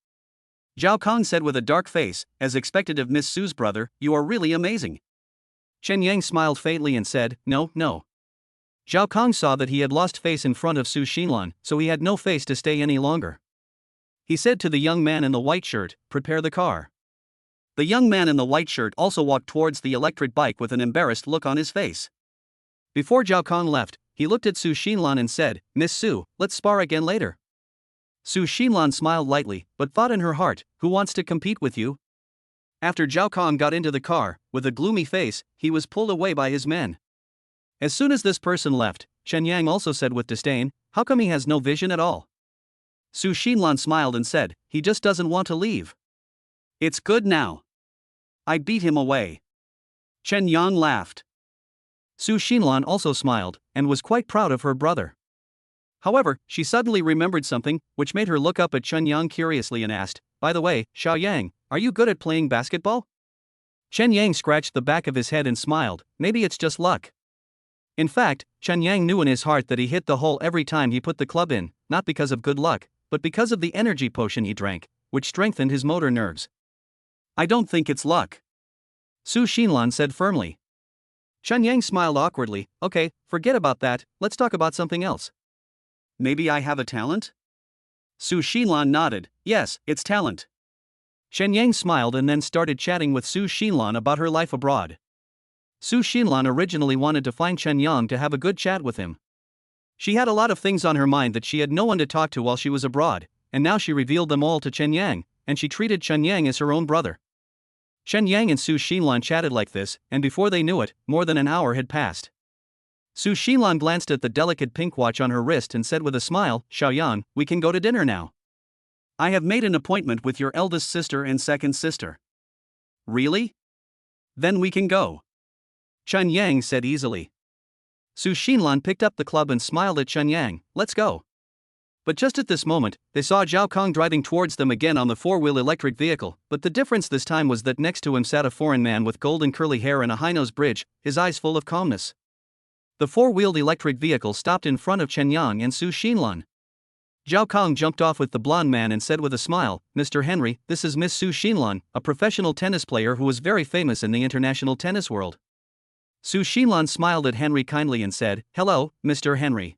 Zhao Kong said with a dark face, as expected of Miss Su's brother, "You are really amazing." Chen Yang smiled faintly and said, No. Zhao Kong saw that he had lost face in front of Su Xilan, so he had no face to stay any longer. He said to the young man in the white shirt, "Prepare the car." The young man in the white shirt also walked towards the electric bike with an embarrassed look on his face. Before Zhao Kong left, he looked at Su Xilan and said, "Miss Su, let's spar again later." Su Xilan smiled lightly, but thought in her heart, "Who wants to compete with you?" After Zhao Kong got into the car, with a gloomy face, he was pulled away by his men. As soon as this person left, Chen Yang also said with disdain, "How come he has no vision at all?" Su Xilan smiled and said, "He just doesn't want to leave. It's good now. I beat him away." Chen Yang laughed. Su Xinlan also smiled, and was quite proud of her brother. However, she suddenly remembered something, which made her look up at Chen Yang curiously and asked, "By the way, Xiao Yang, are you good at playing basketball?" Chen Yang scratched the back of his head and smiled, "Maybe it's just luck." In fact, Chen Yang knew in his heart that he hit the hole every time he put the club in, not because of good luck, but because of the energy potion he drank, which strengthened his motor nerves. "I don't think it's luck," Su Xinlan said firmly. Chen Yang smiled awkwardly. "Okay, forget about that, let's talk about something else." "Maybe I have a talent?" Su Xinlan nodded. "Yes, it's talent." Chen Yang smiled and then started chatting with Su Xinlan about her life abroad. Su Xinlan originally wanted to find Chen Yang to have a good chat with him. She had a lot of things on her mind that she had no one to talk to while she was abroad, and now she revealed them all to Chen Yang, and she treated Chen Yang as her own brother. Chen Yang and Su Xinlan chatted like this, and before they knew it, more than an hour had passed. Su Xinlan glanced at the delicate pink watch on her wrist and said with a smile, "Xiao Yang, we can go to dinner now. I have made an appointment with your eldest sister and second sister." "Really? Then we can go," Chen Yang said easily. Su Xinlan picked up the club and smiled at Chen Yang. "Let's go." But just at this moment, they saw Zhao Kong driving towards them again on the four-wheel electric vehicle, but the difference this time was that next to him sat a foreign man with golden curly hair and a high-nose bridge, his eyes full of calmness. The four-wheeled electric vehicle stopped in front of Chen Yang and Su Xinlan. Zhao Kong jumped off with the blonde man and said with a smile, "Mr. Henry, this is Miss Su Xinlan, a professional tennis player who is very famous in the international tennis world." Su Xinlan smiled at Henry kindly and said, "Hello, Mr. Henry."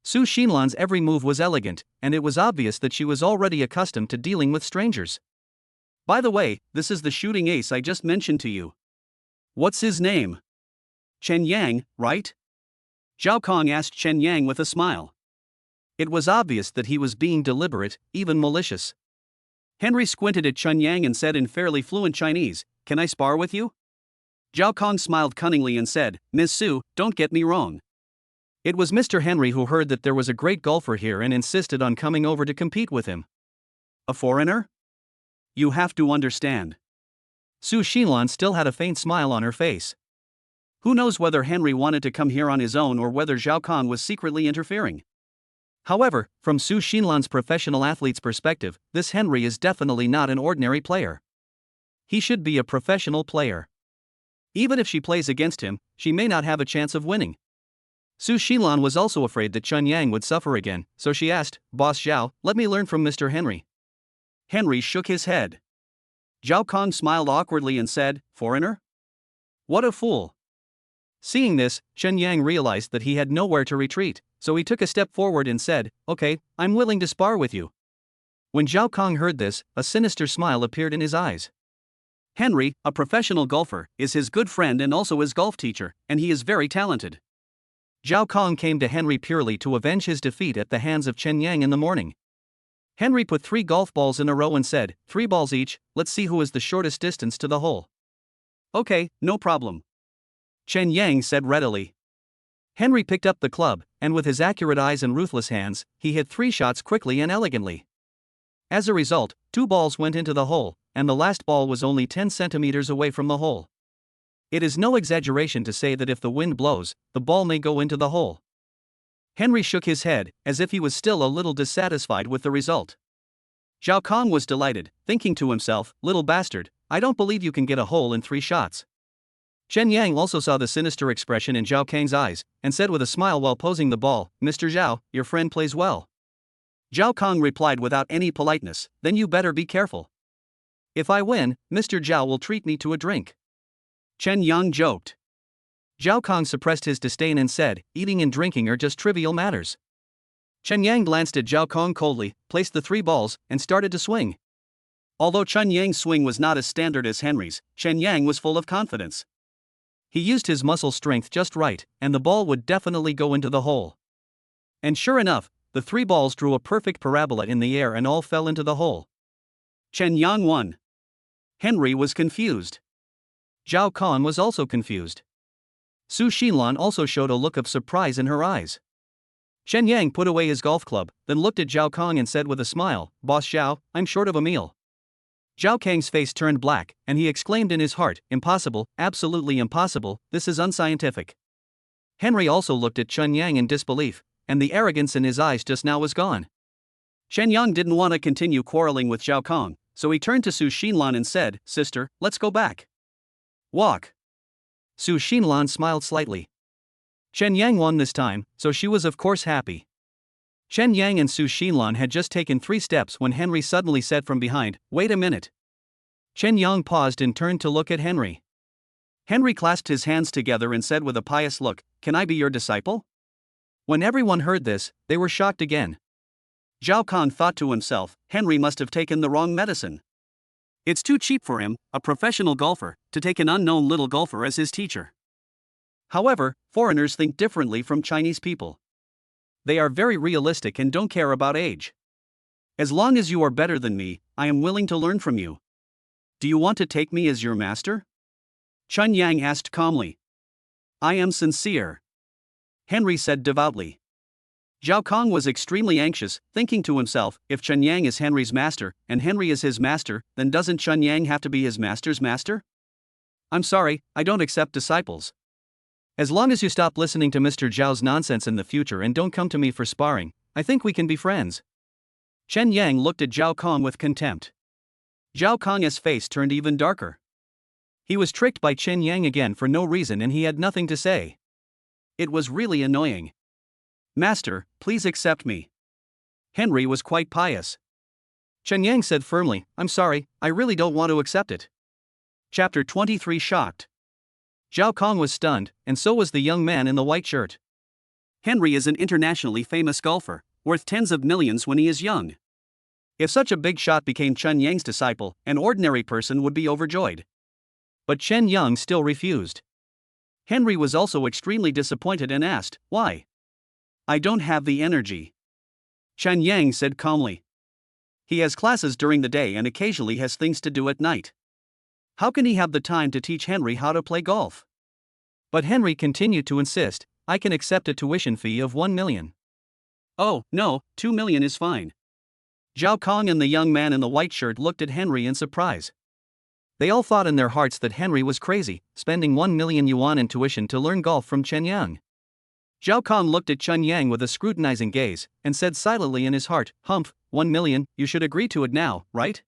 Su Xinlan's every move was elegant, and it was obvious that she was already accustomed to dealing with strangers. "By the way, this is the shooting ace I just mentioned to you. What's his name?" "Chen Yang, right?" Zhao Kong asked Chen Yang with a smile. It was obvious that he was being deliberate, even malicious. Henry squinted at Chen Yang and said in fairly fluent Chinese, "Can I spar with you?" Zhao Kong smiled cunningly and said, "Ms. Su, don't get me wrong." It was Mr. Henry who heard that there was a great golfer here and insisted on coming over to compete with him. "A foreigner? You have to understand." Su Xinlan still had a faint smile on her face. Who knows whether Henry wanted to come here on his own or whether Zhao Kong was secretly interfering. However, from Su Xinlan's professional athlete's perspective, this Henry is definitely not an ordinary player. He should be a professional player. Even if she plays against him, she may not have a chance of winning. Su Xinlan was also afraid that Chen Yang would suffer again, so she asked, "Boss Zhao, let me learn from Mr. Henry." Henry shook his head. Zhao Kong smiled awkwardly and said, "Foreigner? What a fool." Seeing this, Chen Yang realized that he had nowhere to retreat, so he took a step forward and said, "Okay, I'm willing to spar with you." When Zhao Kong heard this, a sinister smile appeared in his eyes. Henry, a professional golfer, is his good friend and also his golf teacher, and he is very talented. Zhao Kong came to Henry purely to avenge his defeat at the hands of Chen Yang in the morning. Henry put 3 golf balls in a row and said, "3 balls each, let's see who is the shortest distance to the hole." "Okay, no problem," Chen Yang said readily. Henry picked up the club, and with his accurate eyes and ruthless hands, he hit 3 shots quickly and elegantly. As a result, 2 balls went into the hole, and the last ball was only 10 centimeters away from the hole. It is no exaggeration to say that if the wind blows, the ball may go into the hole. Henry shook his head, as if he was still a little dissatisfied with the result. Zhao Kong was delighted, thinking to himself, "Little bastard, I don't believe you can get a hole in 3 shots." Chen Yang also saw the sinister expression in Zhao Kang's eyes, and said with a smile while posing the ball, "Mr. Zhao, your friend plays well." Zhao Kong replied without any politeness, "Then you better be careful. If I win, Mr. Zhao will treat me to a drink." Chen Yang joked. Zhao Kong suppressed his disdain and said, "Eating and drinking are just trivial matters." Chen Yang glanced at Zhao Kong coldly, placed the 3 balls, and started to swing. Although Chen Yang's swing was not as standard as Henry's, Chen Yang was full of confidence. He used his muscle strength just right, and the ball would definitely go into the hole. And sure enough, the 3 balls drew a perfect parabola in the air and all fell into the hole. Chen Yang won. Henry was confused. Zhao Kong was also confused. Su Xinlan also showed a look of surprise in her eyes. Chen Yang put away his golf club, then looked at Zhao Kong and said with a smile, "Boss Zhao, I'm short of a meal. Zhao Kang's face turned black, and he exclaimed in his heart, "Impossible, absolutely impossible, this is unscientific." Henry also looked at Chen Yang in disbelief, and the arrogance in his eyes just now was gone. Chen Yang didn't want to continue quarreling with Zhao Kang, so he turned to Su Xinlan and said, "Sister, let's go back." Walk. Su Xinlan smiled slightly. Chen Yang won this time, so she was of course happy. Chen Yang and Su Xinlan had just taken 3 steps when Henry suddenly said from behind, "Wait a minute." Chen Yang paused and turned to look at Henry. Henry clasped his hands together and said with a pious look, "Can I be your disciple?" When everyone heard this, they were shocked again. Zhao Kang thought to himself, Henry must have taken the wrong medicine. It's too cheap for him, a professional golfer, to take an unknown little golfer as his teacher. However, foreigners think differently from Chinese people. They are very realistic and don't care about age. As long as you are better than me, I am willing to learn from you. Do you want to take me as your master? Chen Yang asked calmly. I am sincere, Henry said devoutly. Zhao Kang was extremely anxious, thinking to himself, if Chen Yang is Henry's master, and Henry is his master, then doesn't Chen Yang have to be his master's master? I'm sorry, I don't accept disciples. As long as you stop listening to Mr. Zhao's nonsense in the future and don't come to me for sparring, I think we can be friends. Chen Yang looked at Zhao Kang with contempt. Zhao Kang's face turned even darker. He was tricked by Chen Yang again for no reason and he had nothing to say. It was really annoying. Master, please accept me. Henry was quite pious. Chen Yang said firmly, I'm sorry, I really don't want to accept it. Chapter 23 Shocked. Zhao Kang was stunned, and so was the young man in the white shirt. Henry is an internationally famous golfer, worth tens of millions when he is young. If such a big shot became Chen Yang's disciple, an ordinary person would be overjoyed. But Chen Yang still refused. Henry was also extremely disappointed and asked, why? I don't have the energy. Chen Yang said calmly. He has classes during the day and occasionally has things to do at night. How can he have the time to teach Henry how to play golf? But Henry continued to insist, I can accept a tuition fee of 1 million. Oh, no, 2 million is fine. Zhao Kang and the young man in the white shirt looked at Henry in surprise. They all thought in their hearts that Henry was crazy, spending 1 million yuan in tuition to learn golf from Chen Yang. Zhao Kang looked at Chen Yang with a scrutinizing gaze, and said silently in his heart, Humph, 1 million, you should agree to it now, right?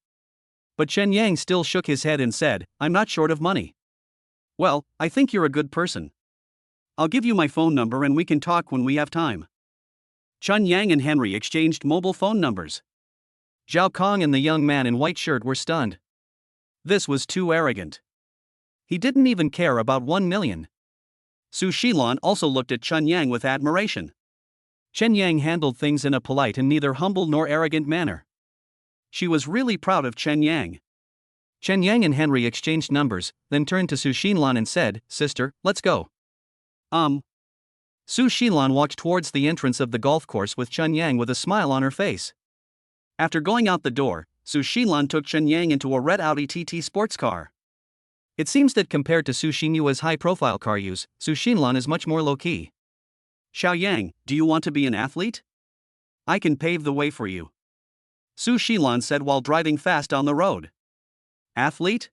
But Chen Yang still shook his head and said, I'm not short of money. Well, I think you're a good person. I'll give you my phone number and we can talk when we have time. Chen Yang and Henry exchanged mobile phone numbers. Zhao Kang and the young man in white shirt were stunned. This was too arrogant. He didn't even care about 1 million. Su Xilon also looked at Chen Yang with admiration. Chen Yang handled things in a polite and neither humble nor arrogant manner. She was really proud of Chen Yang. Chen Yang and Henry exchanged numbers, then turned to Su Xinlan and said, Sister, let's go. Su Xinlan walked towards the entrance of the golf course with Chen Yang with a smile on her face. After going out the door, Su Xinlan took Chen Yang into a red Audi TT sports car. It seems that compared to Su Xinyua's high-profile car use, Su Xinlan is much more low-key. Xiao Yang, do you want to be an athlete? I can pave the way for you. Su Xilon said while driving fast on the road. Athlete?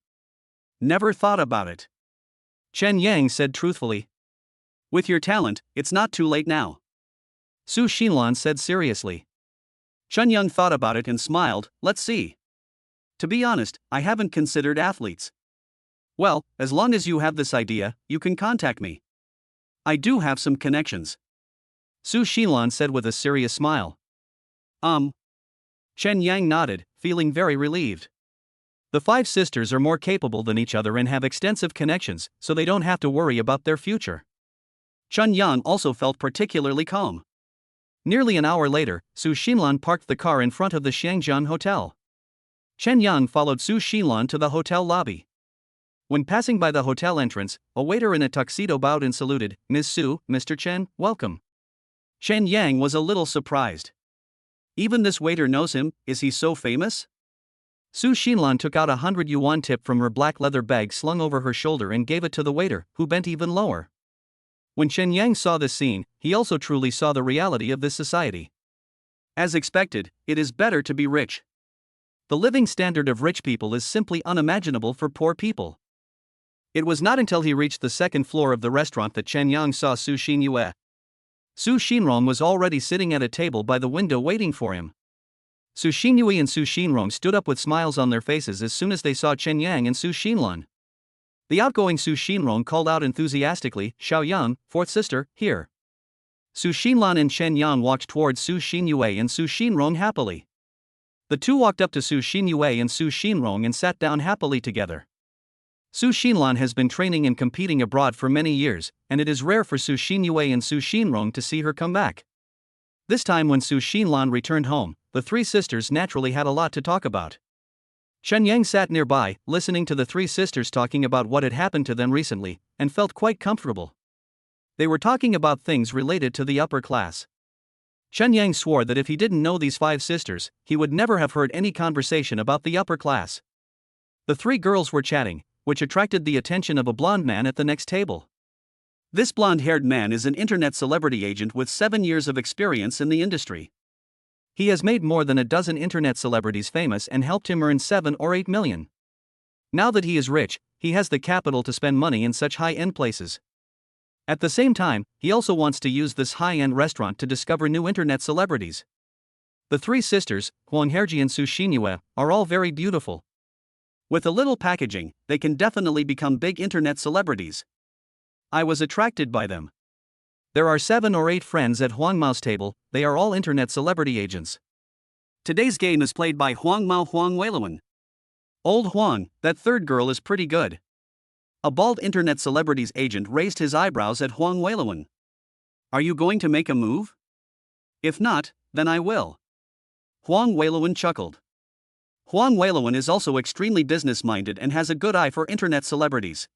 Never thought about it. Chen Yang said truthfully. With your talent, it's not too late now. Su Xilon said seriously. Chen Yang thought about it and smiled, let's see. To be honest, I haven't considered athletes. Well, as long as you have this idea, you can contact me. I do have some connections. Su Xilon said with a serious smile. Chen Yang nodded, feeling very relieved. The 5 sisters are more capable than each other and have extensive connections, so they don't have to worry about their future. Chen Yang also felt particularly calm. Nearly an hour later, Su Xinlan parked the car in front of the Shangjian Hotel. Chen Yang followed Su Xinlan to the hotel lobby. When passing by the hotel entrance, a waiter in a tuxedo bowed and saluted, Ms. Su, Mr. Chen, welcome. Chen Yang was a little surprised. Even this waiter knows him, is he so famous? Su Xinlan took out a 100 yuan tip from her black leather bag slung over her shoulder and gave it to the waiter, who bent even lower. When Chen Yang saw this scene, he also truly saw the reality of this society. As expected, it is better to be rich. The living standard of rich people is simply unimaginable for poor people. It was not until he reached the second floor of the restaurant that Chen Yang saw Su Xinyue. Su Xinrong was already sitting at a table by the window waiting for him. Su Xinyue and Su Xinrong stood up with smiles on their faces as soon as they saw Chen Yang and Su Xinlan. The outgoing Su Xinrong called out enthusiastically, "Xiao Yang, fourth sister, here." Su Xinlan and Chen Yang walked towards Su Xinyue and Su Xinrong happily. The two walked up to Su Xinyue and Su Xinrong and sat down happily together. Su Xinlan has been training and competing abroad for many years, and it is rare for Su Xinyue and Su Xinrong to see her come back. This time when Su Xinlan returned home, the three sisters naturally had a lot to talk about. Chen Yang sat nearby, listening to the three sisters talking about what had happened to them recently, and felt quite comfortable. They were talking about things related to the upper class. Chen Yang swore that if he didn't know these five sisters, he would never have heard any conversation about the upper class. The three girls were chatting, which attracted the attention of a blonde man at the next table. This blonde-haired man is an internet celebrity agent with 7 years of experience in the industry. He has made more than a dozen internet celebrities famous and helped him earn 7 or 8 million. Now that he is rich, he has the capital to spend money in such high-end places. At the same time, he also wants to use this high-end restaurant to discover new internet celebrities. The three sisters, Huang Herji and Su Xinyue, are all very beautiful. With a little packaging, they can definitely become big internet celebrities. I was attracted by them. There are 7 or 8 friends at Huang Mao's table, they are all internet celebrity agents. Today's game is played by Huang Mao Huang Weiluan. Old Huang, that third girl is pretty good. A bald internet celebrities agent raised his eyebrows at Huang Weiluan. Are you going to make a move? If not, then I will. Huang Weiluan chuckled. Huang Weiluan is also extremely business-minded and has a good eye for internet celebrities.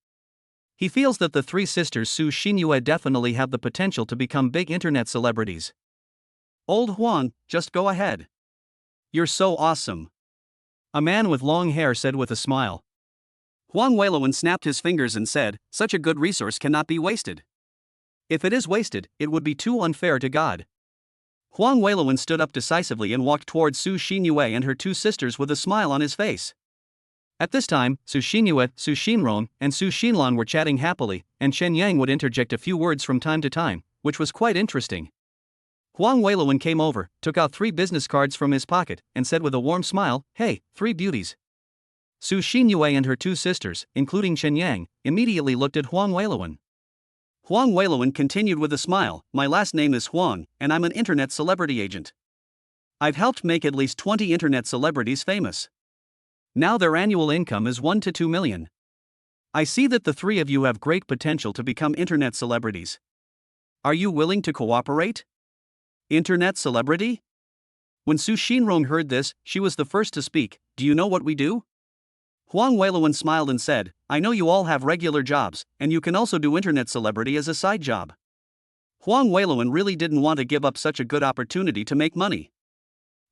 He feels that the three sisters Su Xinyue definitely have the potential to become big internet celebrities. Old Huang, just go ahead. You're so awesome. A man with long hair said with a smile. Huang Weiluan snapped his fingers and said, such a good resource cannot be wasted. If it is wasted, it would be too unfair to God. Huang Weiluan stood up decisively and walked towards Su Xinyue and her two sisters with a smile on his face. At this time, Su Xinyue, Su Xinrong, and Su Xinlan were chatting happily, and Chen Yang would interject a few words from time to time, which was quite interesting. Huang Weiluan came over, took out 3 business cards from his pocket, and said with a warm smile, "Hey, 3 beauties." Su Xinyue and her two sisters, including Chen Yang, immediately looked at Huang Weiluan. Huang Weiluan continued with a smile, "My last name is Huang, and I'm an internet celebrity agent. I've helped make at least 20 internet celebrities famous. Now their annual income is 1 to 2 million. I see that the 3 of you have great potential to become internet celebrities. Are you willing to cooperate? Internet celebrity?" When Su Xinrong heard this, she was the first to speak. "Do you know what we do?" Huang Weiluan smiled and said, "I know you all have regular jobs, and you can also do internet celebrity as a side job." Huang Weiluan really didn't want to give up such a good opportunity to make money.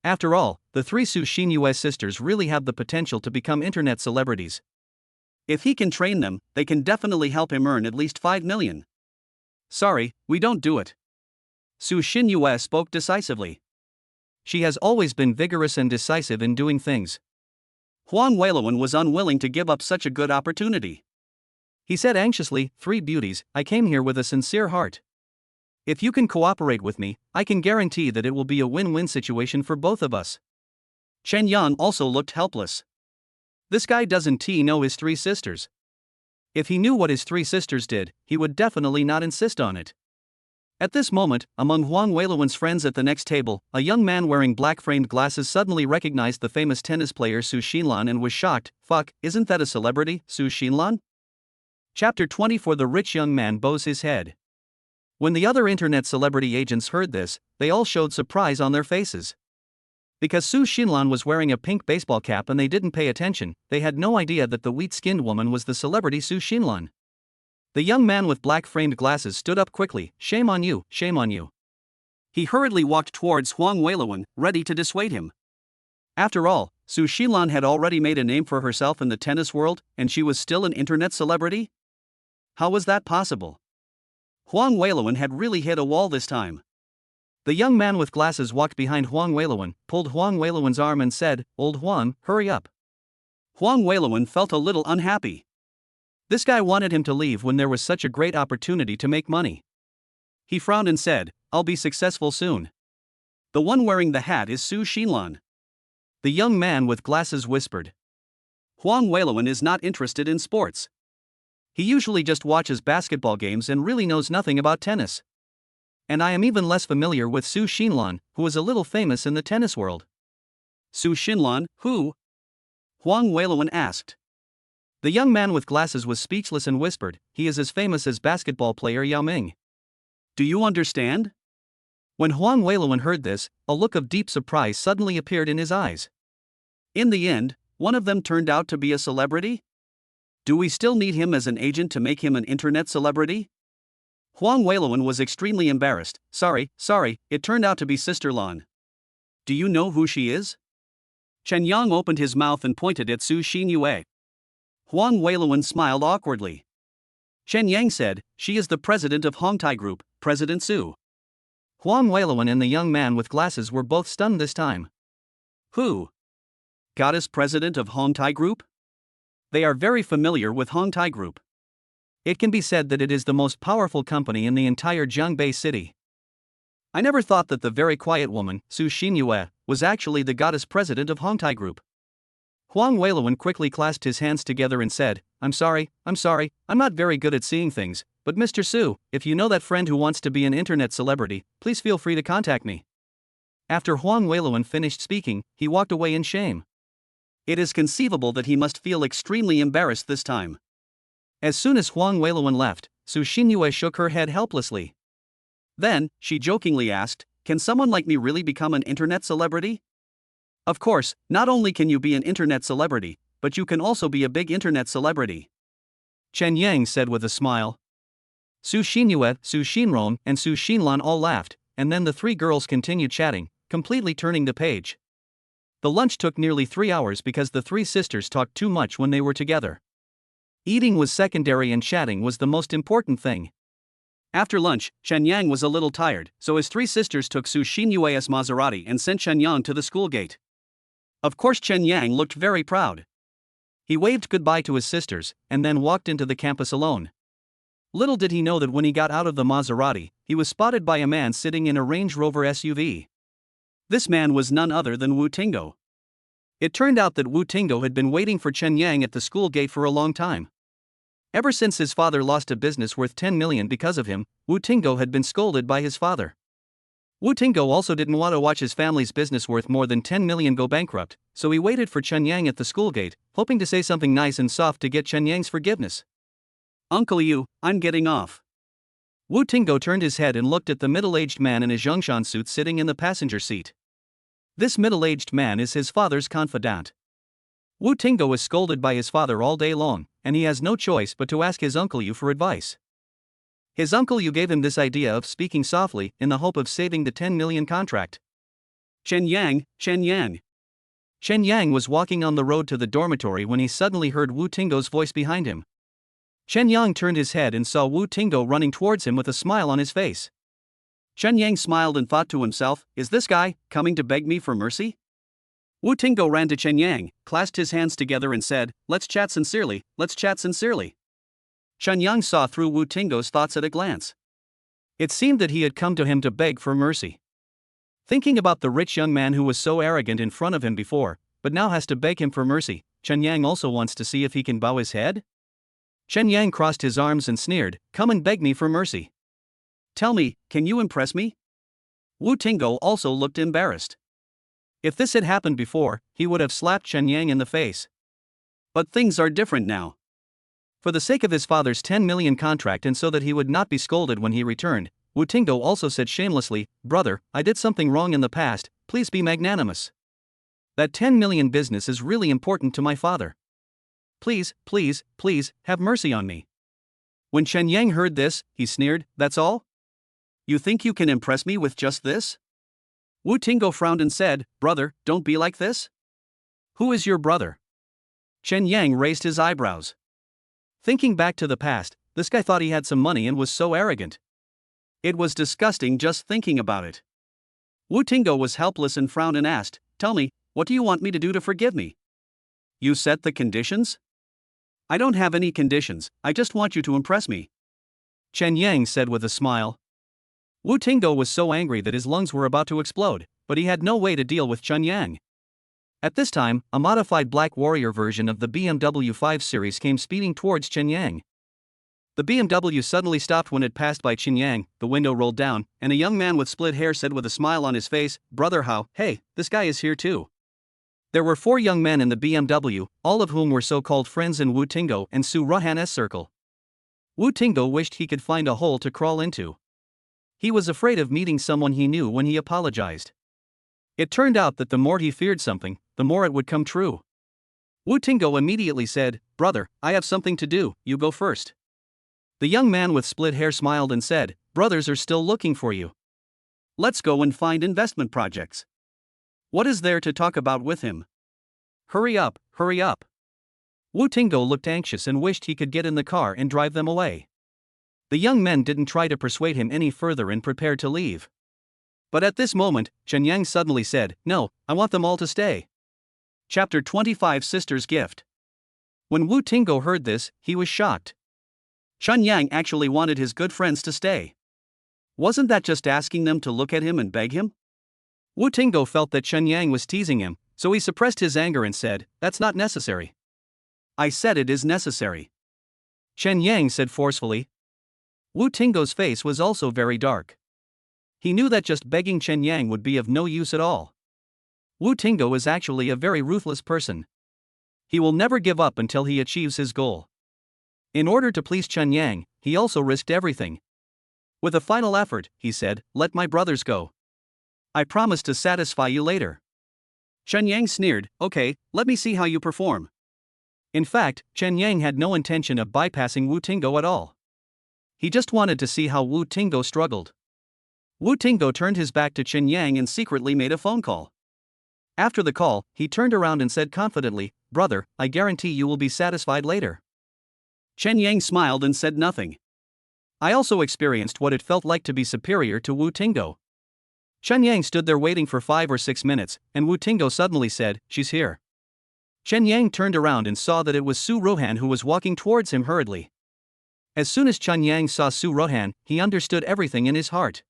After all, the 3 Su Xinyue sisters really have the potential to become internet celebrities. If he can train them, they can definitely help him earn at least 5 million. "Sorry, we don't do it." Su Xinyue spoke decisively. She has always been vigorous and decisive in doing things. Huang Weiluan was unwilling to give up such a good opportunity. He said anxiously, "3 beauties, I came here with a sincere heart. If you can cooperate with me, I can guarantee that it will be a win-win situation for both of us." Chen Yang also looked helpless. This guy doesn't know his 3 sisters. If he knew what his 3 sisters did, he would definitely not insist on it. At this moment, among Huang Weiluan's friends at the next table, a young man wearing black-framed glasses suddenly recognized the famous tennis player Su Xinlan and was shocked. "Fuck, isn't that a celebrity, Su Xinlan?" Chapter 24. The rich young man bows his head. When the other internet celebrity agents heard this, they all showed surprise on their faces. Because Su Xinlan was wearing a pink baseball cap and they didn't pay attention, they had no idea that the wheat-skinned woman was the celebrity Su Xinlan. The young man with black-framed glasses stood up quickly. "Shame on you, shame on you." He hurriedly walked towards Huang Weiluan, ready to dissuade him. After all, Su Xinlan had already made a name for herself in the tennis world, and she was still an internet celebrity? How was that possible? Huang Weiluan had really hit a wall this time. The young man with glasses walked behind Huang Weiluan, pulled Huang Weiluan's arm and said, "Old Huang, hurry up." Huang Weiluan felt a little unhappy. This guy wanted him to leave when there was such a great opportunity to make money. He frowned and said, "I'll be successful soon." "The one wearing the hat is Su Xinlan." The young man with glasses whispered. "Huang Weiluan is not interested in sports. He usually just watches basketball games and really knows nothing about tennis. And I am even less familiar with Su Xinlan, who is a little famous in the tennis world." "Su Xinlan, who?" Huang Weiluan asked. The young man with glasses was speechless and whispered, "He is as famous as basketball player Yao Ming." "Do you understand?" When Huang Weiluan heard this, a look of deep surprise suddenly appeared in his eyes. "In the end, one of them turned out to be a celebrity? Do we still need him as an agent to make him an internet celebrity?" Huang Weiluan was extremely embarrassed. Sorry, it turned out to be Sister Lan." "Do you know who she is?" Chen Yang opened his mouth and pointed at Su Xinyue. Huang Weiluan smiled awkwardly. Chen Yang said, "She is the president of Hongtai Group, President Su." Huang Weiluan and the young man with glasses were both stunned this time. "Who? Goddess president of Hongtai Group?" They are very familiar with Hongtai Group. It can be said that it is the most powerful company in the entire Jiangbei city. I never thought that the very quiet woman, Su Xinyue, was actually the goddess president of Hongtai Group. Huang Weiluan quickly clasped his hands together and said, I'm sorry, I'm not very good at seeing things, but Mr. Su, if you know that friend who wants to be an internet celebrity, please feel free to contact me." After Huang Weiluan finished speaking, he walked away in shame. It is conceivable that he must feel extremely embarrassed this time. As soon as Huang Weiluan left, Su Xinyue shook her head helplessly. Then, she jokingly asked, "Can someone like me really become an internet celebrity?" "Of course, not only can you be an internet celebrity, but you can also be a big internet celebrity," Chen Yang said with a smile. Su Xinyue, Su Xinron, and Su Xinlan all laughed, and then the three girls continued chatting, completely turning the page. The lunch took nearly 3 hours because the three sisters talked too much when they were together. Eating was secondary and chatting was the most important thing. After lunch, Chen Yang was a little tired, so his three sisters took Su Xinyue's Maserati and sent Chen Yang to the school gate. Of course, Chen Yang looked very proud. He waved goodbye to his sisters, and then walked into the campus alone. Little did he know that when he got out of the Maserati, he was spotted by a man sitting in a Range Rover SUV. This man was none other than Wu Tingo. It turned out that Wu Tingo had been waiting for Chen Yang at the school gate for a long time. Ever since his father lost a business worth 10 million because of him, Wu Tingo had been scolded by his father. Wu Tingo also didn't want to watch his family's business worth more than 10 million go bankrupt, so he waited for Chen Yang at the school gate, hoping to say something nice and soft to get Chen Yang's forgiveness. "Uncle Yu, I'm getting off." Wu Tingo turned his head and looked at the middle-aged man in a Zhongshan suit sitting in the passenger seat. This middle-aged man is his father's confidant. Wu Tingo is scolded by his father all day long, and he has no choice but to ask his Uncle Yu for advice. His Uncle Yu gave him this idea of speaking softly in the hope of saving the 10 million contract. Chen Yang. Chen Yang was walking on the road to the dormitory when he suddenly heard Wu Tingo's voice behind him. Chen Yang turned his head and saw Wu Tingo running towards him with a smile on his face. Chen Yang smiled and thought to himself, "Is this guy coming to beg me for mercy?" Wu Tingo ran to Chen Yang, clasped his hands together and said, let's chat sincerely. Chen Yang saw through Wu Tingo's thoughts at a glance. It seemed that he had come to him to beg for mercy. Thinking about the rich young man who was so arrogant in front of him before, but now has to beg him for mercy, Chen Yang also wants to see if he can bow his head? Chen Yang crossed his arms and sneered, "Come and beg me for mercy. Tell me, can you impress me?" Wu Tingo also looked embarrassed. If this had happened before, he would have slapped Chen Yang in the face. But things are different now. For the sake of his father's 10 million contract and so that he would not be scolded when he returned, Wu Tingo also said shamelessly, "Brother, I did something wrong in the past, please be magnanimous. That 10 million business is really important to my father. Please, have mercy on me." When Chen Yang heard this, he sneered, "That's all? You think you can impress me with just this?" Wu Tingo frowned and said, "Brother, don't be like this." "Who is your brother?" Chen Yang raised his eyebrows. Thinking back to the past, this guy thought he had some money and was so arrogant. It was disgusting just thinking about it. Wu Tingo was helpless and frowned and asked, "Tell me, what do you want me to do to forgive me?" "You set the conditions?" "I don't have any conditions, I just want you to impress me," Chen Yang said with a smile. Wu Tingo was so angry that his lungs were about to explode, but he had no way to deal with Chen Yang. At this time, a modified Black Warrior version of the BMW 5 Series came speeding towards Chen Yang. The BMW suddenly stopped when it passed by Chen Yang, the window rolled down, and a young man with split hair said with a smile on his face, "Brother Hao, hey, this guy is here too." There were 4 young men in the BMW, all of whom were so-called friends in Wu Tingo and Su Ruhan's circle. Wu Tingo wished he could find a hole to crawl into. He was afraid of meeting someone he knew when he apologized. It turned out that the more he feared something, the more it would come true. Wu Tingo immediately said, "Brother, I have something to do, you go first." The young man with split hair smiled and said, "Brothers are still looking for you. Let's go and find investment projects. What is there to talk about with him? Hurry up, hurry up." Wu Tingo looked anxious and wished he could get in the car and drive them away. The young men didn't try to persuade him any further and prepared to leave. But at this moment, Chen Yang suddenly said, "No, I want them all to stay." Chapter 25 Sister's Gift. When Wu Tingo heard this, he was shocked. Chen Yang actually wanted his good friends to stay. Wasn't that just asking them to look at him and beg him? Wu Tingo felt that Chen Yang was teasing him, so he suppressed his anger and said, "That's not necessary." "I said it is necessary," Chen Yang said forcefully. Wu Tingo's face was also very dark. He knew that just begging Chen Yang would be of no use at all. Wu Tingo is actually a very ruthless person. He will never give up until he achieves his goal. In order to please Chen Yang, he also risked everything. With a final effort, he said, "Let my brothers go. I promise to satisfy you later." Chen Yang sneered, "Okay, let me see how you perform." In fact, Chen Yang had no intention of bypassing Wu Tingo at all. He just wanted to see how Wu Tingo struggled. Wu Tingo turned his back to Chen Yang and secretly made a phone call. After the call, he turned around and said confidently, "Brother, I guarantee you will be satisfied later." Chen Yang smiled and said nothing. I also experienced what it felt like to be superior to Wu Tingo. Chen Yang stood there waiting for 5 or 6 minutes, and Wu Tingo suddenly said, "She's here." Chen Yang turned around and saw that it was Su Ruhan who was walking towards him hurriedly. As soon as Chen Yang saw Su Ruhan, he understood everything in his heart.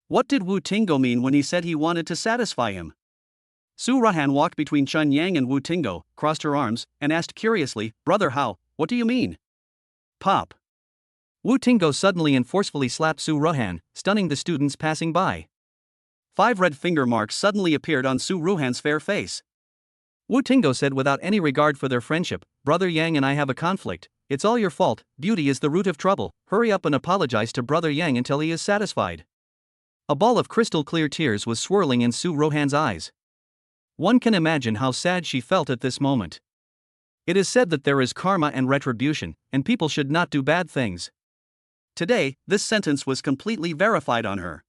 What did Wu Tingo mean when he said he wanted to satisfy him? Su Ruhan walked between Chen Yang and Wu Tingo, crossed her arms, and asked curiously, "Brother Hao, what do you mean?" "Pop." Wu Tingo suddenly and forcefully slapped Su Ruhan, stunning the students passing by. 5 red finger marks suddenly appeared on Su Ruhan's fair face. Wu Tingo said without any regard for their friendship, "Brother Yang and I have a conflict. It's all your fault. Beauty is the root of trouble. Hurry up and apologize to Brother Yang until he is satisfied." A ball of crystal clear tears was swirling in Su Ruhan's eyes. One can imagine how sad she felt at this moment. It is said that there is karma and retribution, and people should not do bad things. Today, this sentence was completely verified on her.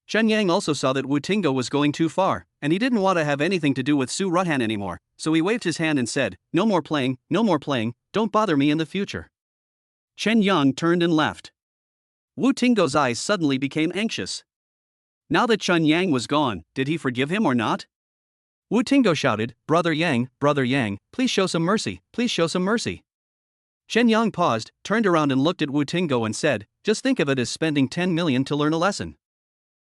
Chen Yang also saw that Wu Tingo was going too far, and he didn't want to have anything to do with Su Ruhan anymore, so he waved his hand and said, no more playing, don't bother me in the future." Chen Yang turned and left. Wu Tingo's eyes suddenly became anxious. Now that Chen Yang was gone, did he forgive him or not? Wu Tingo shouted, Brother Yang, please show some mercy, please show some mercy." Chen Yang paused, turned around and looked at Wu Tingo and said, "Just think of it as spending 10 million to learn a lesson."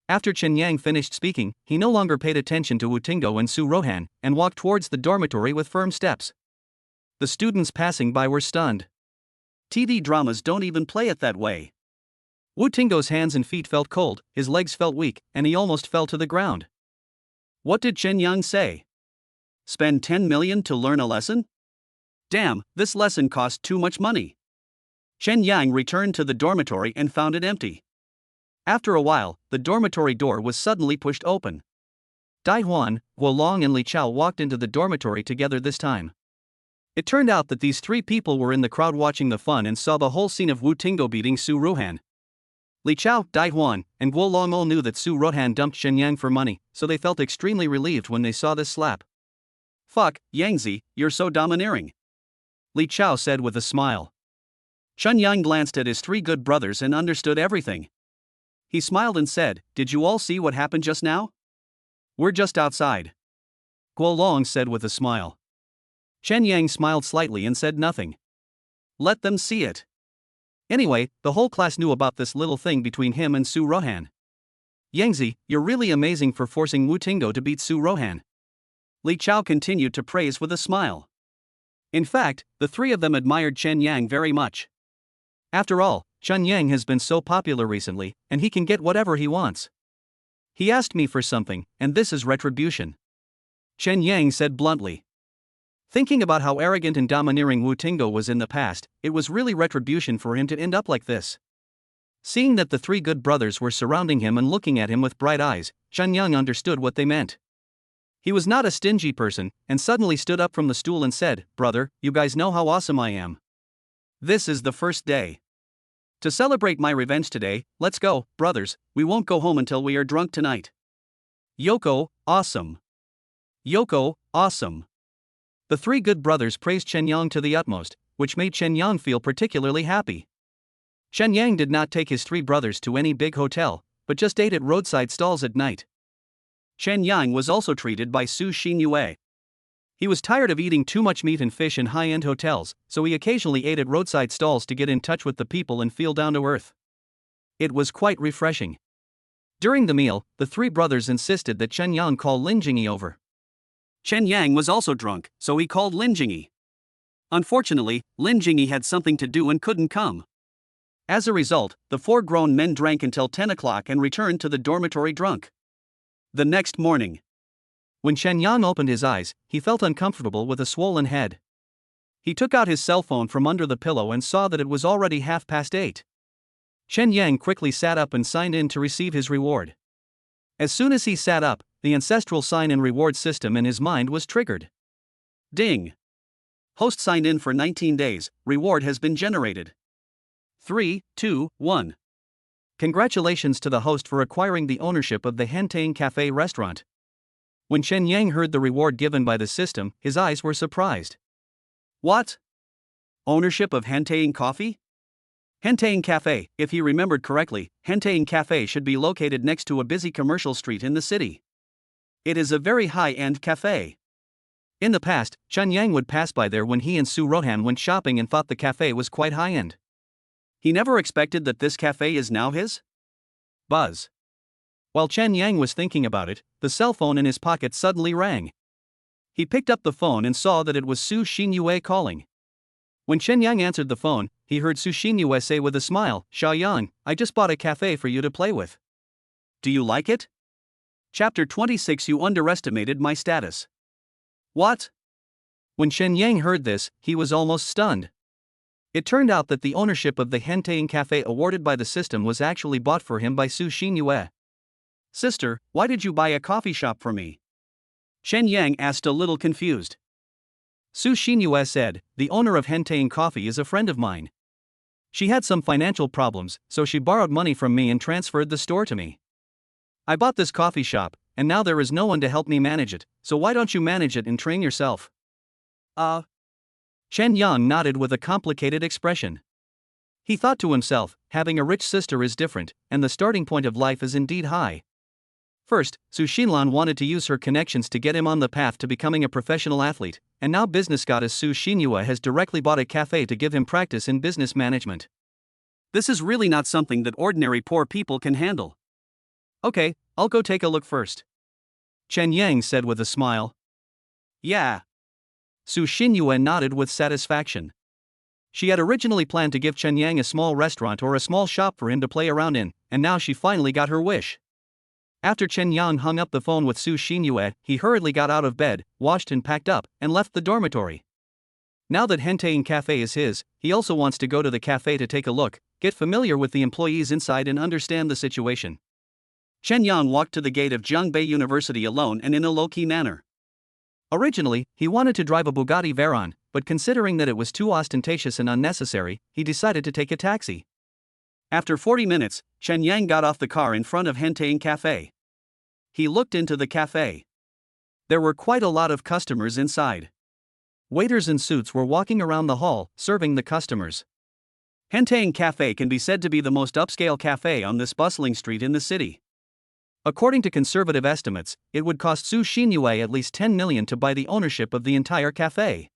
After Chen Yang finished speaking, he no longer paid attention to Wu Tingo and Su Ruhan, and walked towards the dormitory with firm steps. The students passing by were stunned. TV dramas don't even play it that way. Wu Tingo's hands and feet felt cold, his legs felt weak, and he almost fell to the ground. What did Chen Yang say? Spend 10 million to learn a lesson? Damn, this lesson cost too much money. Chen Yang returned to the dormitory and found it empty. After a while, the dormitory door was suddenly pushed open. Dai Huan, Guo Long and Li Chao walked into the dormitory together this time. It turned out that these 3 people were in the crowd watching the fun and saw the whole scene of Wu Tingo beating Su Ruhan. Li Chao, Dai Huan, and Guo Long all knew that Su Ruhan dumped Chen Yang for money, so they felt extremely relieved when they saw this slap. Fuck, Yangzi, you're so domineering, Li Chao said with a smile. Chen Yang glanced at his 3 good brothers and understood everything. He smiled and said, "Did you all see what happened just now? We're just outside." Guo Long said with a smile. Chen Yang smiled slightly and said nothing. Let them see it. Anyway, the whole class knew about this little thing between him and Su Rohan. "Yangzi, you're really amazing for forcing Wu Tingo to beat Su Rohan." Li Chao continued to praise with a smile. In fact, the three of them admired Chen Yang very much. After all, Chen Yang has been so popular recently, and he can get whatever he wants. He asked me for something, and this is retribution, Chen Yang said bluntly. Thinking about how arrogant and domineering Wu Tingo was in the past, it was really retribution for him to end up like this. Seeing that the three good brothers were surrounding him and looking at him with bright eyes, Chen Yang understood what they meant. He was not a stingy person, and suddenly stood up from the stool and said, "Brother, you guys know how awesome I am. This is the first day. To celebrate my revenge today, let's go, brothers, we won't go home until we are drunk tonight." Yoko, awesome. Yoko, awesome. The three good brothers praised Chen Yang to the utmost, which made Chen Yang feel particularly happy. Chen Yang did not take his three brothers to any big hotel, but just ate at roadside stalls at night. Chen Yang was also treated by Su Xinyue. He was tired of eating too much meat and fish in high-end hotels, so he occasionally ate at roadside stalls to get in touch with the people and feel down to earth. It was quite refreshing. During the meal, the three brothers insisted that Chen Yang call Lin Jingyi over. Chen Yang was also drunk, so he called Lin Jingyi. Unfortunately, Lin Jingyi had something to do and couldn't come. As a result, the four grown men drank until 10 o'clock and returned to the dormitory drunk. The next morning, when Chen Yang opened his eyes, he felt uncomfortable with a swollen head. He took out his cell phone from under the pillow and saw that it was already 8:30. Chen Yang quickly sat up and signed in to receive his reward. As soon as he sat up, the ancestral sign and reward system in his mind was triggered. Ding! Host signed in for 19 days, reward has been generated. 3, 2, 1. Congratulations to the host for acquiring the ownership of the Hentang Cafe restaurant. When Chen Yang heard the reward given by the system, his eyes were surprised. What? Ownership of Hentang Coffee? Hentang Cafe, if he remembered correctly, Hentang Cafe should be located next to a busy commercial street in the city. It is a very high-end cafe. In the past, Chen Yang would pass by there when he and Su Rohan went shopping and thought the cafe was quite high-end. He never expected that this cafe is now his? Buzz. While Chen Yang was thinking about it, the cell phone in his pocket suddenly rang. He picked up the phone and saw that it was Su Xinyue calling. When Chen Yang answered the phone, he heard Su Xinyue say with a smile, "Xiaoyang, I just bought a cafe for you to play with. Do you like it?" Chapter 26. You underestimated my status. What? When Chen Yang heard this, he was almost stunned. It turned out that the ownership of the Hentang Cafe awarded by the system was actually bought for him by Su Xinyue. "Sister, why did you buy a coffee shop for me?" Chen Yang asked, a little confused. Su Xinyue said, "The owner of Hentang Coffee is a friend of mine. She had some financial problems, so she borrowed money from me and transferred the store to me. I bought this coffee shop, and now there is no one to help me manage it, so why don't you manage it and train yourself?" Chen Yang nodded with a complicated expression. He thought to himself, having a rich sister is different, and the starting point of life is indeed high. First, Su Xinlan wanted to use her connections to get him on the path to becoming a professional athlete, and now business goddess Su Xinyue has directly bought a cafe to give him practice in business management. This is really not something that ordinary poor people can handle. Okay, I'll go take a look first, Chen Yang said with a smile. Yeah. Su Xinyue nodded with satisfaction. She had originally planned to give Chen Yang a small restaurant or a small shop for him to play around in, and now she finally got her wish. After Chen Yang hung up the phone with Su Xinyue, he hurriedly got out of bed, washed and packed up, and left the dormitory. Now that Hentang Cafe is his, he also wants to go to the cafe to take a look, get familiar with the employees inside and understand the situation. Chen Yang walked to the gate of Zhongbei University alone and in a low-key manner. Originally, he wanted to drive a Bugatti Veyron, but considering that it was too ostentatious and unnecessary, he decided to take a taxi. After 40 minutes, Chen Yang got off the car in front of Hentang Cafe. He looked into the cafe. There were quite a lot of customers inside. Waiters in suits were walking around the hall, serving the customers. Hentang Cafe can be said to be the most upscale cafe on this bustling street in the city. According to conservative estimates, it would cost Su Xinyue at least 10 million to buy the ownership of the entire cafe.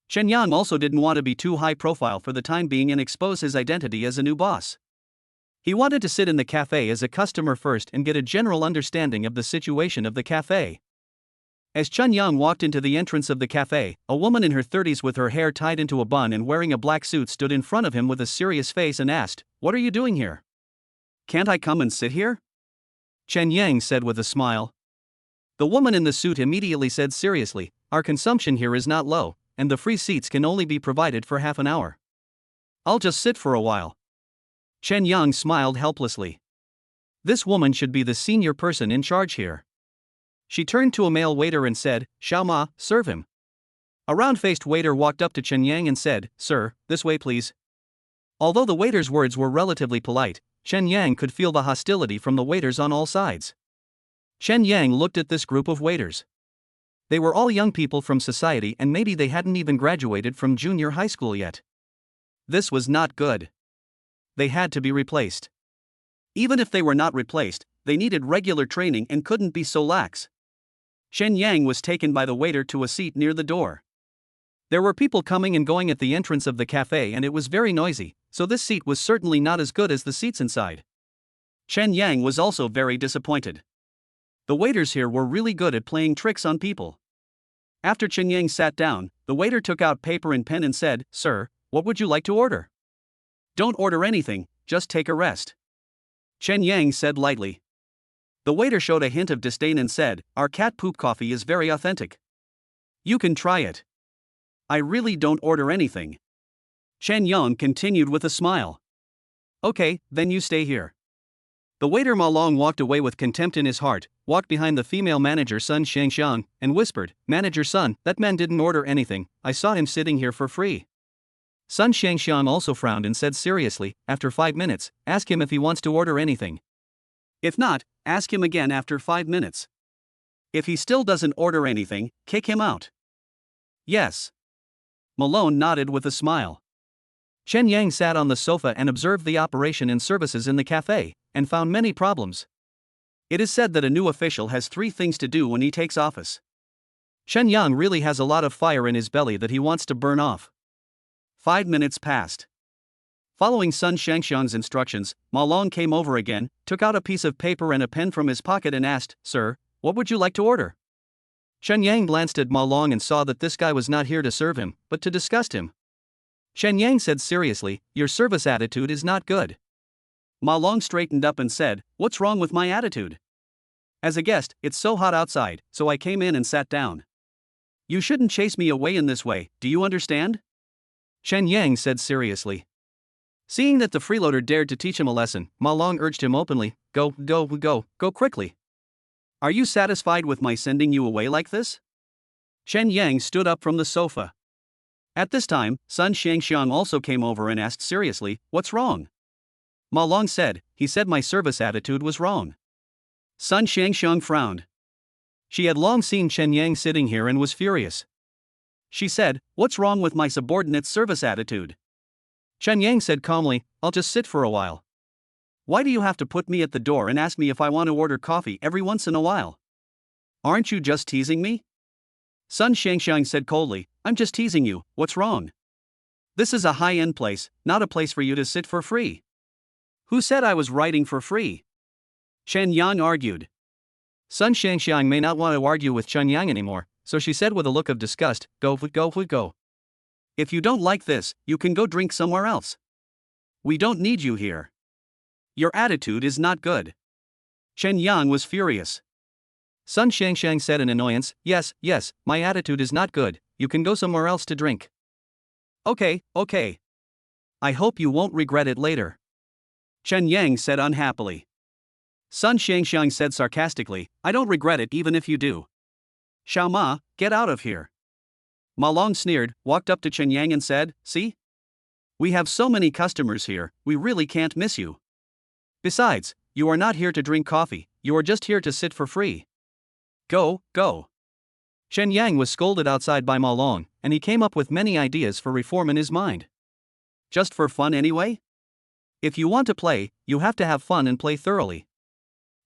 Chen Yang also didn't want to be too high profile for the time being and expose his identity as a new boss. He wanted to sit in the cafe as a customer first and get a general understanding of the situation of the cafe. As Chen Yang walked into the entrance of the cafe, a woman in her 30s with her hair tied into a bun and wearing a black suit stood in front of him with a serious face and asked, "What are you doing here? Can't I come and sit here?" Chen Yang said with a smile. The woman in the suit immediately said seriously, "Our consumption here is not low, and the free seats can only be provided for half an hour. I'll just sit for a while." Chen Yang smiled helplessly. This woman should be the senior person in charge here. She turned to a male waiter and said, "Xiao Ma, serve him." A round-faced waiter walked up to Chen Yang and said, "Sir, this way please." Although the waiter's words were relatively polite, Chen Yang could feel the hostility from the waiters on all sides. Chen Yang looked at this group of waiters. They were all young people from society and maybe they hadn't even graduated from junior high school yet. This was not good. They had to be replaced. Even if they were not replaced, they needed regular training and couldn't be so lax. Chen Yang was taken by the waiter to a seat near the door. There were people coming and going at the entrance of the cafe and it was very noisy, so this seat was certainly not as good as the seats inside. Chen Yang was also very disappointed. The waiters here were really good at playing tricks on people. After Chen Yang sat down, the waiter took out paper and pen and said, "Sir, what would you like to order?" "Don't order anything, just take a rest," Chen Yang said lightly. The waiter showed a hint of disdain and said, "Our cat poop coffee is very authentic. You can try it." "I really don't order anything," Chen Yang continued with a smile. "Okay, then you stay here." The waiter Ma Long walked away with contempt in his heart, walked behind the female manager Sun Shangxiang, and whispered, "Manager Sun, that man didn't order anything, I saw him sitting here for free." Sun Shangxiang also frowned and said seriously, "After 5 minutes, ask him if he wants to order anything. If not, ask him again after 5 minutes. If he still doesn't order anything, kick him out." "Yes." Malone nodded with a smile. Chen Yang sat on the sofa and observed the operation and services in the cafe, and found many problems. It is said that a new official has 3 things to do when he takes office. Chen Yang really has a lot of fire in his belly that he wants to burn off. 5 minutes passed. Following Sun Shangxiang's instructions, Ma Long came over again, took out a piece of paper and a pen from his pocket and asked, "Sir, what would you like to order?" Chen Yang glanced at Ma Long and saw that this guy was not here to serve him, but to disgust him. Chen Yang said seriously, "Your service attitude is not good." Ma Long straightened up and said, "What's wrong with my attitude? As a guest, it's so hot outside, so I came in and sat down. You shouldn't chase me away in this way, do you understand?" Chen Yang said seriously. Seeing that the freeloader dared to teach him a lesson, Ma Long urged him openly, Go quickly. Are you satisfied with my sending you away like this?" Chen Yang stood up from the sofa. At this time, Sun Shangxiang also came over and asked seriously, "What's wrong?" Ma Long said, "He said my service attitude was wrong." Sun Shangxiang frowned. She had long seen Chen Yang sitting here and was furious. She said, "What's wrong with my subordinate's service attitude?" Chen Yang said calmly, "I'll just sit for a while. Why do you have to put me at the door and ask me if I want to order coffee every once in a while? Aren't you just teasing me?" Sun Shangxiang said coldly, "I'm just teasing you, what's wrong? This is a high-end place, not a place for you to sit for free." "Who said I was writing for free?" Chen Yang argued. Sun Shangxiang may not want to argue with Chen Yang anymore, so she said with a look of disgust, Go. If you don't like this, you can go drink somewhere else. We don't need you here. Your attitude is not good." Chen Yang was furious. Sun Shangxiang said in annoyance, Yes, my attitude is not good, you can go somewhere else to drink." Okay. I hope you won't regret it later," Chen Yang said unhappily. Sun Shangxiang said sarcastically, "I don't regret it even if you do. Xiao Ma, get out of here." Ma Long sneered, walked up to Chen Yang and said, "See? We have so many customers here, we really can't miss you. Besides, you are not here to drink coffee, you are just here to sit for free. Go. Chen Yang was scolded outside by Ma Long, and he came up with many ideas for reform in his mind. Just for fun anyway? If you want to play, you have to have fun and play thoroughly.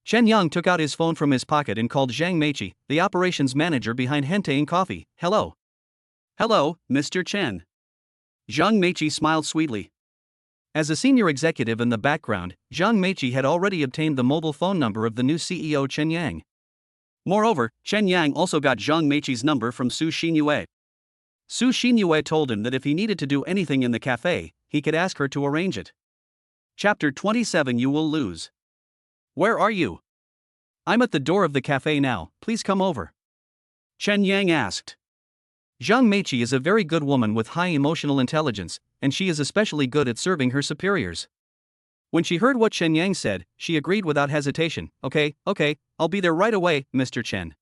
Chen Yang took out his phone from his pocket and called Zhang Meiqi, the operations manager behind Hente and Coffee. Hello. Hello, Mr. Chen. Zhang Meiqi smiled sweetly. As a senior executive in the background, Zhang Meiqi had already obtained the mobile phone number of the new CEO Chen Yang. Moreover, Chen Yang also got Zhang Meiqi's number from Su Xinyue. Su Xinyue told him that if he needed to do anything in the cafe, he could ask her to arrange it. Chapter 27. You will lose. Where are you? I'm at the door of the cafe now, please come over. Chen Yang asked. Zhang Meiqi is a very good woman with high emotional intelligence, and she is especially good at serving her superiors. When she heard what Chen Yang said, she agreed without hesitation. Okay, I'll be there right away, Mr. Chen.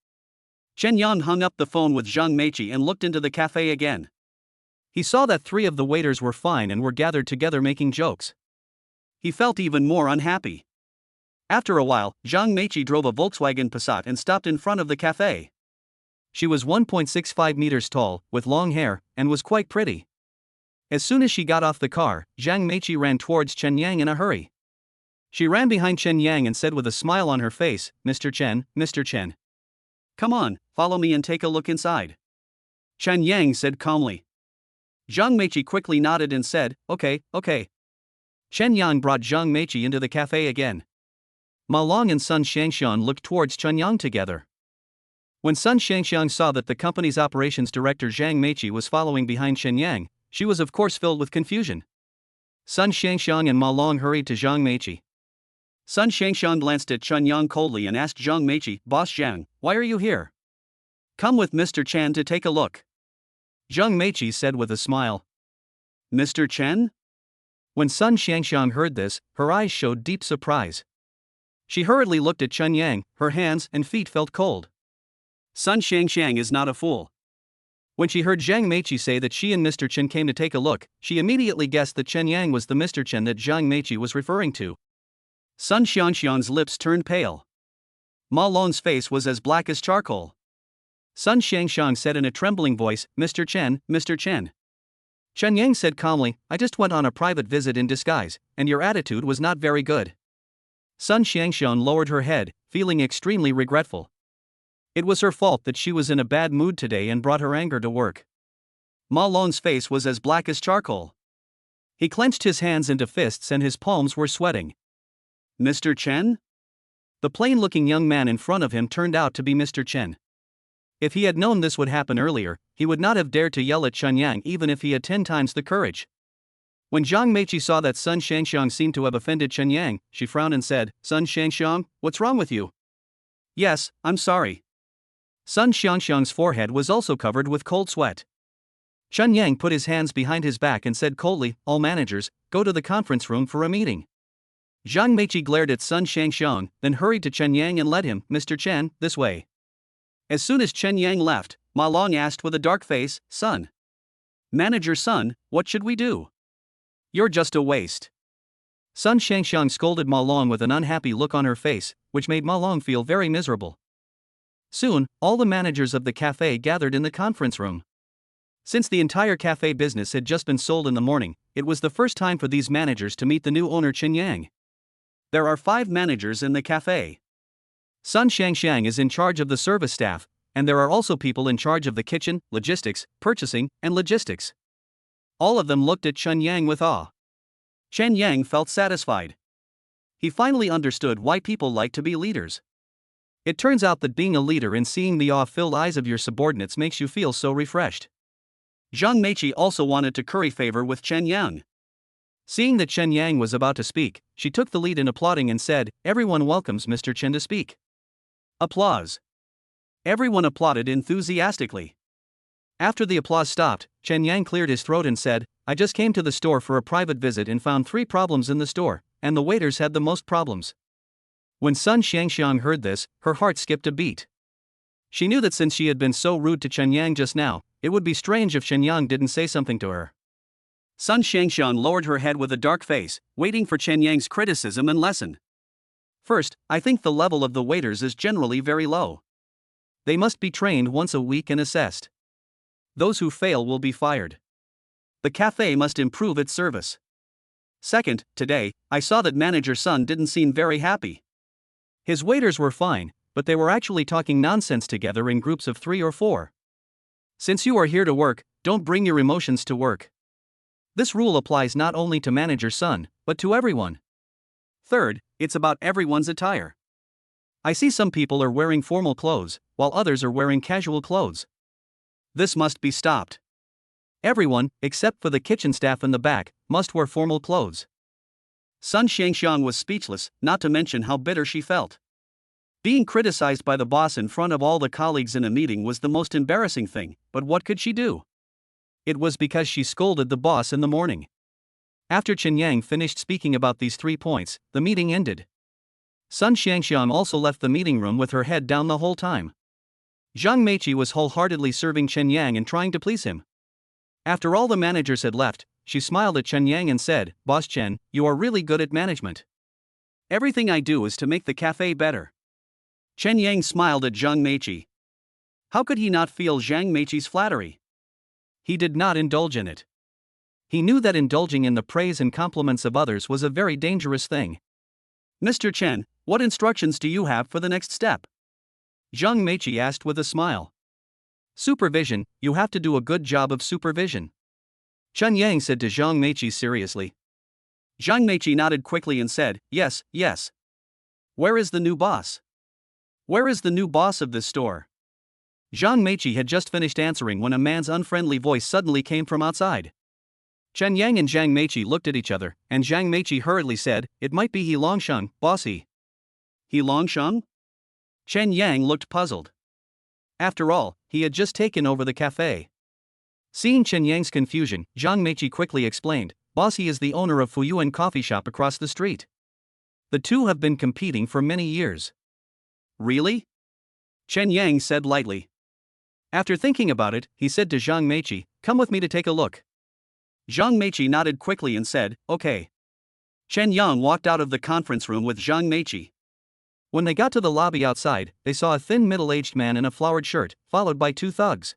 Chen Yang hung up the phone with Zhang Meiqi and looked into the cafe again. He saw that 3 of the waiters were fine and were gathered together making jokes. He felt even more unhappy. After a while, Zhang Meiqi drove a Volkswagen Passat and stopped in front of the cafe. She was 1.65 meters tall, with long hair, and was quite pretty. As soon as she got off the car, Zhang Meiqi ran towards Chen Yang in a hurry. She ran behind Chen Yang and said with a smile on her face, Mr. Chen. Come on, follow me and take a look inside. Chen Yang said calmly. Zhang Meiqi quickly nodded and said, okay. Chen Yang brought Zhang Meiqi into the cafe again. Ma Long and Sun Shangxiang looked towards Chen Yang together. When Sun Shangxiang saw that the company's operations director Zhang Meiqi was following behind Chen Yang, she was of course filled with confusion. Sun Shangxiang and Ma Long hurried to Zhang Meiqi. Sun Shangxiang glanced at Chen Yang coldly and asked Zhang Meiqi, Boss Zhang, why are you here? Come with Mr. Chen to take a look. Zhang Meiqi said with a smile. Mr. Chen? When Sun Shangxiang heard this, her eyes showed deep surprise. She hurriedly looked at Chen Yang, her hands and feet felt cold. Sun Shangxiang is not a fool. When she heard Zhang Meiqi say that she and Mr. Chen came to take a look, she immediately guessed that Chen Yang was the Mr. Chen that Zhang Meiqi was referring to. Sun Shangxiang's lips turned pale. Ma Long's face was as black as charcoal. Sun Shangxiang said in a trembling voice, Mr. Chen. Chen Yang said calmly, I just went on a private visit in disguise, and your attitude was not very good. Sun Shangxiang lowered her head, feeling extremely regretful. It was her fault that she was in a bad mood today and brought her anger to work. Ma Long's face was as black as charcoal. He clenched his hands into fists and his palms were sweating. Mr. Chen? The plain-looking young man in front of him turned out to be Mr. Chen. If he had known this would happen earlier, he would not have dared to yell at Chen Yang even if he had 10 times the courage. When Zhang Meiqi saw that Sun Shangxiang seemed to have offended Chen Yang, she frowned and said, Sun Shangxiang, what's wrong with you? Yes, I'm sorry. Sun Shangxiang's forehead was also covered with cold sweat. Chen Yang put his hands behind his back and said coldly, all managers, go to the conference room for a meeting. Zhang Meiqi glared at Sun Shangxiang, then hurried to Chen Yang and led him, Mr. Chen, this way. As soon as Chen Yang left, Ma Long asked with a dark face, Sun. Manager Sun, what should we do? You're just a waste. Sun Shangxiang scolded Ma Long with an unhappy look on her face, which made Ma Long feel very miserable. Soon, all the managers of the cafe gathered in the conference room. Since the entire cafe business had just been sold in the morning, it was the first time for these managers to meet the new owner Chen Yang. There are 5 managers in the cafe. Sun Shangxiang is in charge of the service staff, and there are also people in charge of the kitchen, logistics, purchasing, and logistics. All of them looked at Chen Yang with awe. Chen Yang felt satisfied. He finally understood why people like to be leaders. It turns out that being a leader and seeing the awe-filled eyes of your subordinates makes you feel so refreshed. Zhang Meiqi also wanted to curry favor with Chen Yang. Seeing that Chen Yang was about to speak, she took the lead in applauding and said, Everyone welcomes Mr. Chen to speak. Applause. Everyone applauded enthusiastically. After the applause stopped, Chen Yang cleared his throat and said, I just came to the store for a private visit and found 3 problems in the store, and the waiters had the most problems. When Sun Shangxiang heard this, her heart skipped a beat. She knew that since she had been so rude to Chen Yang just now, it would be strange if Chen Yang didn't say something to her. Sun Shangxiang lowered her head with a dark face, waiting for Chen Yang's criticism and lesson. First, I think the level of the waiters is generally very low. They must be trained once a week and assessed. Those who fail will be fired. The cafe must improve its service. Second, today, I saw that manager Sun didn't seem very happy. His waiters were fine, but they were actually talking nonsense together in groups of 3 or 4. Since you are here to work, don't bring your emotions to work. This rule applies not only to manager Sun, but to everyone. Third, it's about everyone's attire. I see some people are wearing formal clothes, while others are wearing casual clothes. This must be stopped. Everyone, except for the kitchen staff in the back, must wear formal clothes. Sun Shangxiang was speechless, not to mention how bitter she felt. Being criticized by the boss in front of all the colleagues in a meeting was the most embarrassing thing, but what could she do? It was because she scolded the boss in the morning. After Chen Yang finished speaking about these 3 points, the meeting ended. Sun Shangxiang also left the meeting room with her head down the whole time. Zhang Meiqi was wholeheartedly serving Chen Yang and trying to please him. After all the managers had left, she smiled at Chen Yang and said, "Boss Chen, you are really good at management. Everything I do is to make the cafe better." Chen Yang smiled at Zhang Meiqi. How could he not feel Zhang Meiqi's flattery? He did not indulge in it. He knew that indulging in the praise and compliments of others was a very dangerous thing. "Mr. Chen, what instructions do you have for the next step?" Zhang Meiqi asked with a smile. "Supervision, you have to do a good job of supervision," Chen Yang said to Zhang Meiqi seriously. Zhang Meiqi nodded quickly and said, "Yes, yes. Where is the new boss? Where is the new boss of this store?" Zhang Meiqi had just finished answering when a man's unfriendly voice suddenly came from outside. Chen Yang and Zhang Meiqi looked at each other, and Zhang Meiqi hurriedly said, "It might be He Longsheng, bossy." He Longsheng? Chen Yang looked puzzled. After all, he had just taken over the cafe. Seeing Chen Yang's confusion, Zhang Meiqi quickly explained, "Bossy is the owner of Fuyuan coffee shop across the street. The two have been competing for many years." "Really?" Chen Yang said lightly. After thinking about it, he said to Zhang Meiqi, "Come with me to take a look." Zhang Meiqi nodded quickly and said, "Okay." Chen Yang walked out of the conference room with Zhang Meiqi. When they got to the lobby outside, they saw a thin middle-aged man in a flowered shirt, followed by 2 thugs.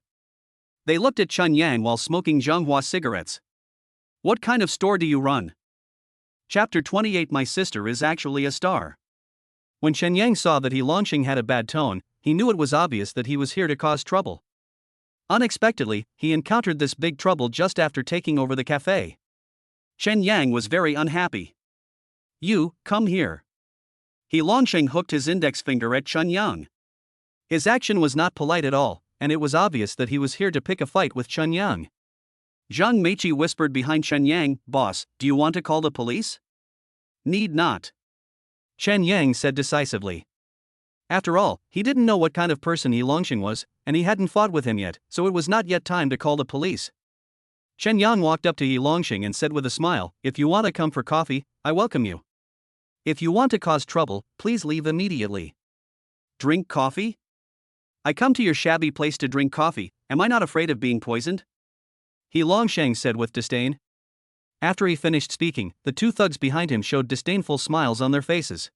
They looked at Chen Yang while smoking Zhonghua cigarettes. "What kind of store do you run?" Chapter 28. My sister is actually a star. When Chen Yang saw that He Longsheng had a bad tone, he knew it was obvious that he was here to cause trouble. Unexpectedly, he encountered this big trouble just after taking over the cafe. Chen Yang was very unhappy. "You, come here." He Longsheng hooked his index finger at Chen Yang. His action was not polite at all, and it was obvious that he was here to pick a fight with Chen Yang. Zhang Meiqi whispered behind Chen Yang, "Boss, do you want to call the police?" "Need not," Chen Yang said decisively. After all, he didn't know what kind of person He Longsheng was, and he hadn't fought with him yet, so it was not yet time to call the police. Chen Yang walked up to He Longsheng and said with a smile, "If you want to come for coffee, I welcome you. If you want to cause trouble, please leave immediately." "Drink coffee? I come to your shabby place to drink coffee, am I not afraid of being poisoned?" He Longsheng said with disdain. After he finished speaking, the 2 thugs behind him showed disdainful smiles on their faces.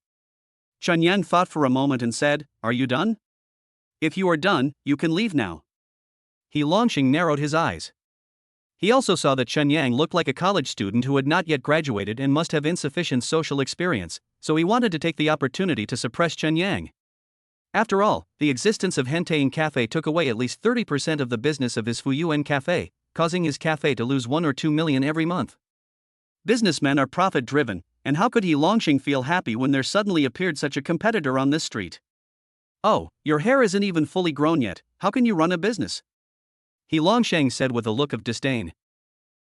Chen Yang thought for a moment and said, "Are you done? If you are done, you can leave now." He Longsheng narrowed his eyes. He also saw that Chen Yang looked like a college student who had not yet graduated and must have insufficient social experience, so he wanted to take the opportunity to suppress Chen Yang. After all, the existence of Hentaying Cafe took away at least 30% of the business of his Fuyuan Cafe, causing his cafe to lose 1 or 2 million every month. Businessmen are profit-driven, and how could He Longsheng feel happy when there suddenly appeared such a competitor on this street? "Oh, your hair isn't even fully grown yet, how can you run a business?" He Longsheng said with a look of disdain.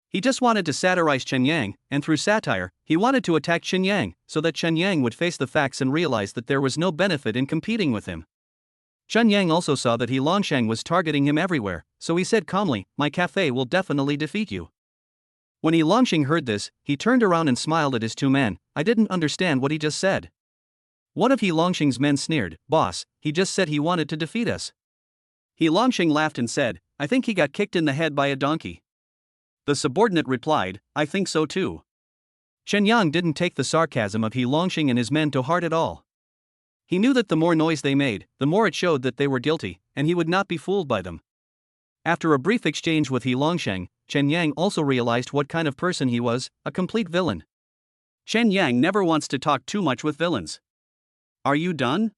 He just wanted to satirize Chen Yang, and through satire, he wanted to attack Chen Yang, so that Chen Yang would face the facts and realize that there was no benefit in competing with him. Chen Yang also saw that He Longsheng was targeting him everywhere, so he said calmly, "My cafe will definitely defeat you." When He Longsheng heard this, he turned around and smiled at his 2 men. "I didn't understand what he just said." One of He Longsheng's men sneered, "Boss, he just said he wanted to defeat us." He Longsheng laughed and said, "I think he got kicked in the head by a donkey." The subordinate replied, "I think so too." Chen Yang didn't take the sarcasm of He Longsheng and his men to heart at all. He knew that the more noise they made, the more it showed that they were guilty, and he would not be fooled by them. After a brief exchange with He Longsheng, Chen Yang also realized what kind of person he was, a complete villain. Chen Yang never wants to talk too much with villains. Are you done?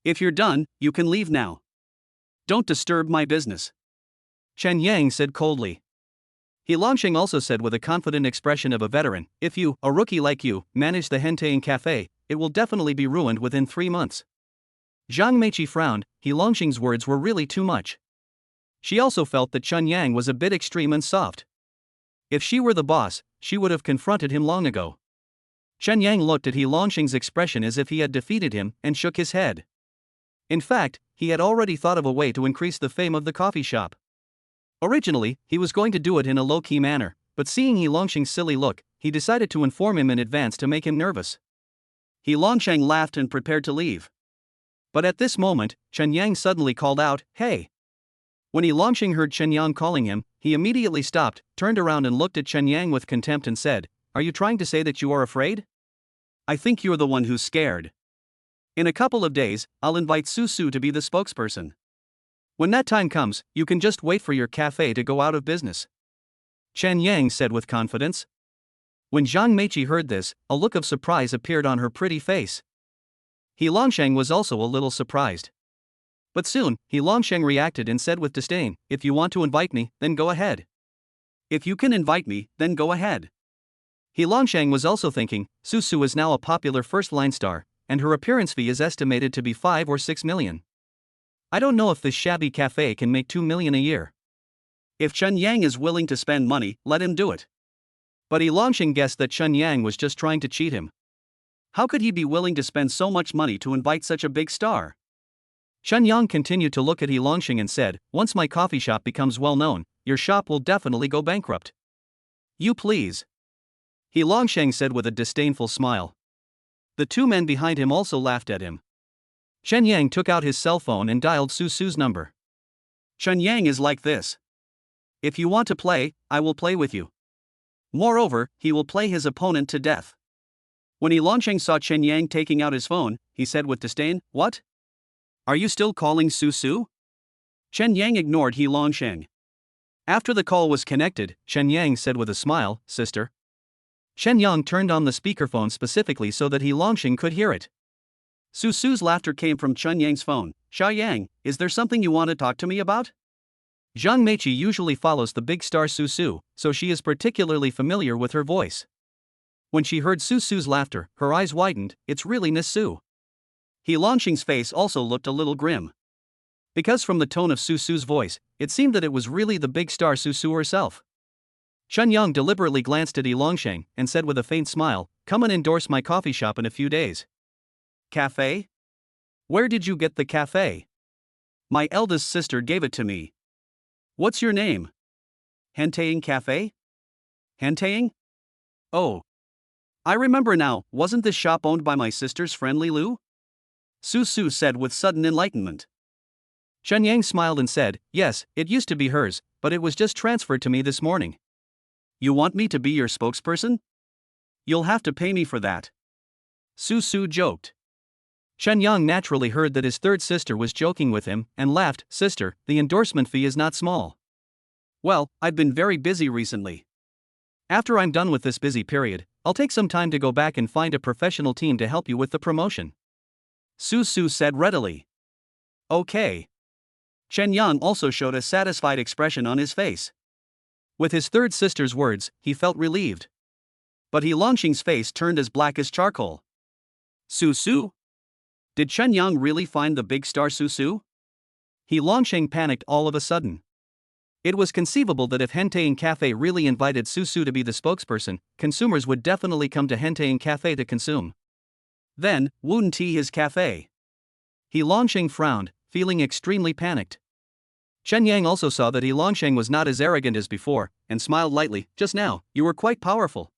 If you're done, you can leave now. Don't disturb my business. Chen Yang said coldly. He Longsheng also said with a confident expression of a veteran, if you, a rookie like you, manage the Henteing Cafe, it will definitely be ruined within 3 months. Zhang Meiqi frowned. He Longsheng's words were really too much. She also felt that Chen Yang was a bit extreme and soft. If she were the boss, she would have confronted him long ago. Chen Yang looked at He Longsheng's expression as if he had defeated him and shook his head. In fact, he had already thought of a way to increase the fame of the coffee shop. Originally, he was going to do it in a low-key manner, but seeing He Longsheng's silly look, he decided to inform him in advance to make him nervous. He Longsheng laughed and prepared to leave. But at this moment, Chen Yang suddenly called out, "Hey!" When He Longsheng heard Chen Yang calling him, he immediately stopped, turned around and looked at Chen Yang with contempt and said, "Are you trying to say that you are afraid? I think you're the one who's scared. In a couple of days, I'll invite Su Su to be the spokesperson. When that time comes, you can just wait for your cafe to go out of business," Chen Yang said with confidence. When Zhang Meiqi heard this, a look of surprise appeared on her pretty face. He Longsheng was also a little surprised. But soon, He Longsheng reacted and said with disdain, "If you want to invite me, then go ahead. If you can invite me, then go ahead." He Longsheng was also thinking, Su Su is now a popular first-line star, and her appearance fee is estimated to be 5 or 6 million. I don't know if this shabby cafe can make 2 million a year. If Chen Yang is willing to spend money, let him do it. But He Longsheng guessed that Chen Yang was just trying to cheat him. How could he be willing to spend so much money to invite such a big star? Chen Yang continued to look at He Longsheng and said, "Once my coffee shop becomes well known, your shop will definitely go bankrupt." "You please," He Longsheng said with a disdainful smile. The two men behind him also laughed at him. Chen Yang took out his cell phone and dialed Su Su's number. "Chen Yang is like this. If you want to play, I will play with you. Moreover, he will play his opponent to death." When He Longsheng saw Chen Yang taking out his phone, he said with disdain, "What? Are you still calling Su Su?" Chen Yang ignored He Longsheng. After the call was connected, Chen Yang said with a smile, "Sister." Chen Yang turned on the speakerphone specifically so that He Longsheng could hear it. Su Su's laughter came from Chen Yang's phone. "Xia Yang, is there something you want to talk to me about?" Zhang Meiqi usually follows the big star Su Su, so she is particularly familiar with her voice. When she heard Su Su's laughter, her eyes widened. "It's really Miss Su." He Longsheng's face also looked a little grim. Because from the tone of Su Su's voice, it seemed that it was really the big star Su Su herself. Chen Yang deliberately glanced at He Longsheng and said with a faint smile, "Come and endorse my coffee shop in a few days." "Cafe? Where did you get the cafe?" "My eldest sister gave it to me." "What's your name?" "Henteing Cafe?" "Henteing? Oh. I remember now, wasn't this shop owned by my sister's friend Li Lu?" Su Su said with sudden enlightenment. Chen Yang smiled and said, "Yes, it used to be hers, but it was just transferred to me this morning." "You want me to be your spokesperson? You'll have to pay me for that." Su Su joked. Chen Yang naturally heard that his third sister was joking with him and laughed. "Sister, the endorsement fee is not small." "Well, I've been very busy recently. After I'm done with this busy period, I'll take some time to go back and find a professional team to help you with the promotion," Su Su said readily. "Okay." Chen Yang also showed a satisfied expression on his face. With his third sister's words, he felt relieved. But He Longsheng's face turned as black as charcoal. "Su Su? Did Chen Yang really find the big star Su Su?" He Longsheng panicked all of a sudden. It was conceivable that if Henteing Cafe really invited Su Su to be the spokesperson, consumers would definitely come to Henteing Cafe to consume. Then, wouldn't he his cafe? He Longsheng frowned, feeling extremely panicked. Chen Yang also saw that He Longsheng was not as arrogant as before, and smiled lightly. "Just now, you were quite powerful."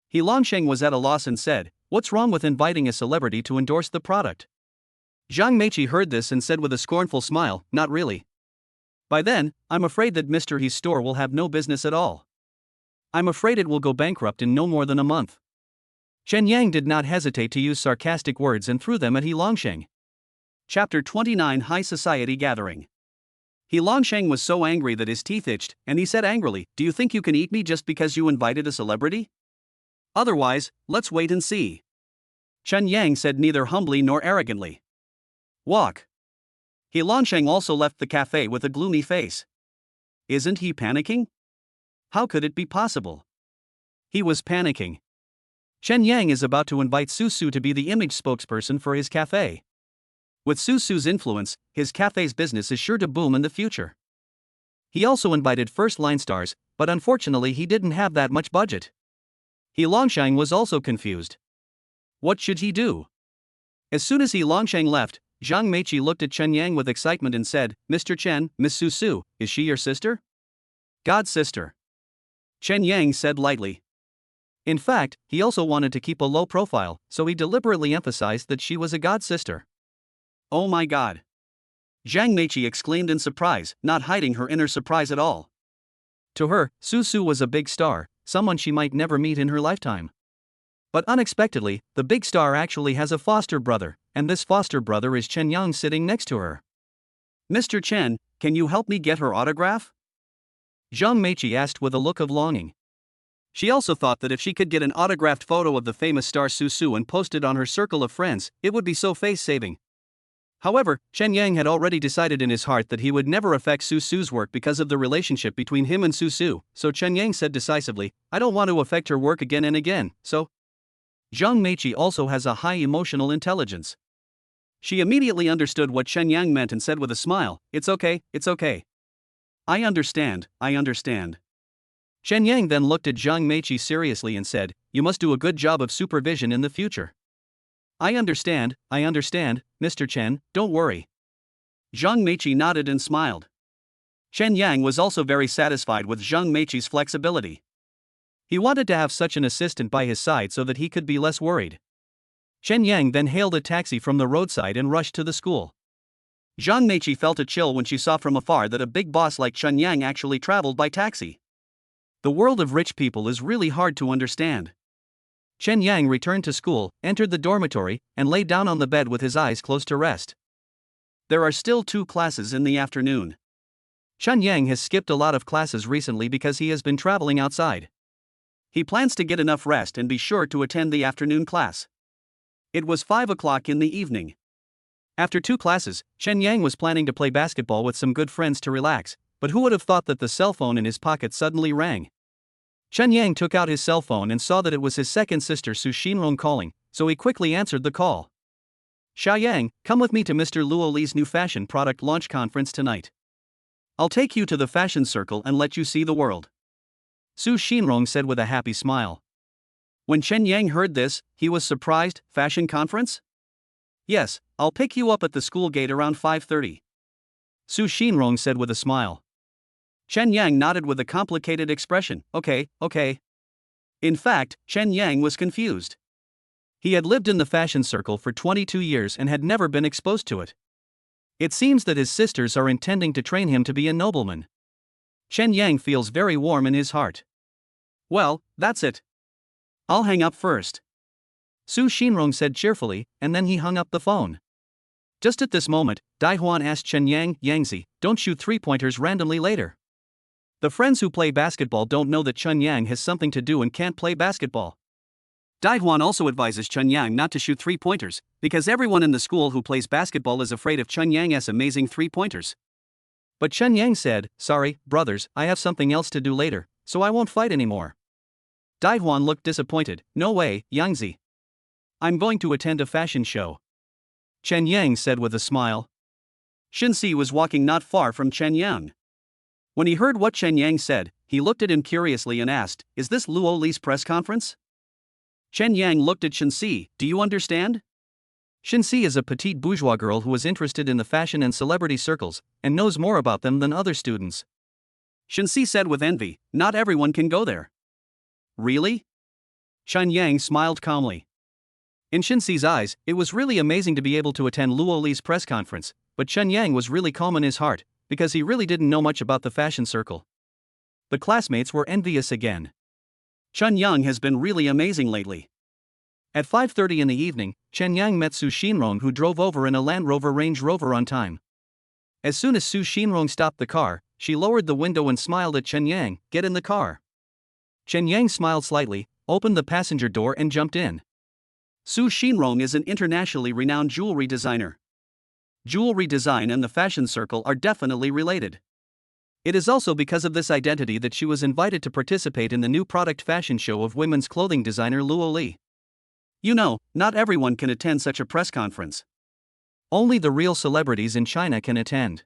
He Longsheng was at a loss and said, "What's wrong with inviting a celebrity to endorse the product?" Zhang Meiqi heard this and said with a scornful smile, "Not really. By then, I'm afraid that Mr. He's store will have no business at all. I'm afraid it will go bankrupt in no more than a month." Chen Yang did not hesitate to use sarcastic words and threw them at He Longsheng. Chapter 29 High Society Gathering. He Longsheng was so angry that his teeth itched, and he said angrily, "Do you think you can eat me just because you invited a celebrity? Otherwise, let's wait and see." Chen Yang said neither humbly nor arrogantly. "Walk." He Longsheng also left the cafe with a gloomy face. Isn't he panicking? How could it be possible? He was panicking. Chen Yang is about to invite Su Su to be the image spokesperson for his cafe. With Su Su's influence, his cafe's business is sure to boom in the future. He also invited first-line stars, but unfortunately he didn't have that much budget. He Longsheng was also confused. What should he do? As soon as He Longsheng left, Zhang Meiqi looked at Chen Yang with excitement and said, "Mr. Chen, Miss Su Su, is she your sister?" "God's sister." Chen Yang said lightly. In fact, he also wanted to keep a low profile, so he deliberately emphasized that she was a god sister. "Oh my god!" Zhang Meiqi exclaimed in surprise, not hiding her inner surprise at all. To her, Su Su was a big star, someone she might never meet in her lifetime. But unexpectedly, the big star actually has a foster brother, and this foster brother is Chen Yang sitting next to her. "Mr. Chen, can you help me get her autograph?" Zhang Meiqi asked with a look of longing. She also thought that if she could get an autographed photo of the famous star Su Su and post it on her circle of friends, it would be so face-saving. However, Chen Yang had already decided in his heart that he would never affect Su Su's work because of the relationship between him and Su Su, so Chen Yang said decisively, "I don't want to affect her work again and again, so..." Zhang Meiqi also has a high emotional intelligence. She immediately understood what Chen Yang meant and said with a smile, it's okay. I understand. Chen Yang then looked at Zhang Meiqi seriously and said, "You must do a good job of supervision in the future." I understand, Mr. Chen, don't worry." Zhang Meiqi nodded and smiled. Chen Yang was also very satisfied with Zhang Meiqi's flexibility. He wanted to have such an assistant by his side so that he could be less worried. Chen Yang then hailed a taxi from the roadside and rushed to the school. Zhang Meiqi felt a chill when she saw from afar that a big boss like Chen Yang actually traveled by taxi. The world of rich people is really hard to understand. Chen Yang returned to school, entered the dormitory, and lay down on the bed with his eyes closed to rest. There are still 2 classes in the afternoon. Chen Yang has skipped a lot of classes recently because he has been traveling outside. He plans to get enough rest and be sure to attend the afternoon class. It was 5 o'clock in the evening. After 2 classes, Chen Yang was planning to play basketball with some good friends to relax, but who would have thought that the cell phone in his pocket suddenly rang? Chen Yang took out his cell phone and saw that it was his second sister Su Xinrong calling, so he quickly answered the call. "Xia Yang, come with me to Mr. Luo Li's new fashion product launch conference tonight. I'll take you to the fashion circle and let you see the world." Su Xinrong said with a happy smile. When Chen Yang heard this, he was surprised. "Fashion conference?" "Yes, I'll pick you up at the school gate around 5:30. Su Xinrong said with a smile. Chen Yang nodded with a complicated expression, okay. In fact, Chen Yang was confused. He had lived in the fashion circle for 22 years and had never been exposed to it. It seems that his sisters are intending to train him to be a nobleman. Chen Yang feels very warm in his heart. "Well, that's it. I'll hang up first," Su Xinrong said cheerfully, and then he hung up the phone. Just at this moment, Dai Huan asked Chen Yang, "Yangzi, don't shoot 3-pointers randomly later. The friends who play basketball don't know that Chen Yang has something to do and can't play basketball." Dai Huan also advises Chen Yang not to shoot 3-pointers, because everyone in the school who plays basketball is afraid of Chen Yang's amazing 3-pointers. But Chen Yang said, "Sorry, brothers, I have something else to do later, so I won't fight anymore." Dai Huan looked disappointed. "No way, Yangzi. I'm going to attend a fashion show," Chen Yang said with a smile. Shin Si was walking not far from Chen Yang. When he heard what Chen Yang said, he looked at him curiously and asked, "Is this Luo Li's press conference?" Chen Yang looked at Shin Si. "Do you understand?" Shin Si is a petite bourgeois girl who is interested in the fashion and celebrity circles, and knows more about them than other students. Shin Si said with envy, "Not everyone can go there." "Really?" Chen Yang smiled calmly. In Shin Si's eyes, it was really amazing to be able to attend Luo Li's press conference, but Chen Yang was really calm in his heart, because he really didn't know much about the fashion circle. The classmates were envious again. Chen Yang has been really amazing lately. At 5:30 in the evening, Chen Yang met Su Xinrong, who drove over in a Land Rover Range Rover on time. As soon as Su Xinrong stopped the car, she lowered the window and smiled at Chen Yang. "Get in the car." Chen Yang smiled slightly, opened the passenger door and jumped in. Su Xinrong is an internationally renowned jewelry designer. Jewelry design and the fashion circle are definitely related. It is also because of this identity that she was invited to participate in the new product fashion show of women's clothing designer Luo Li. You know, not everyone can attend such a press conference. Only the real celebrities in China can attend.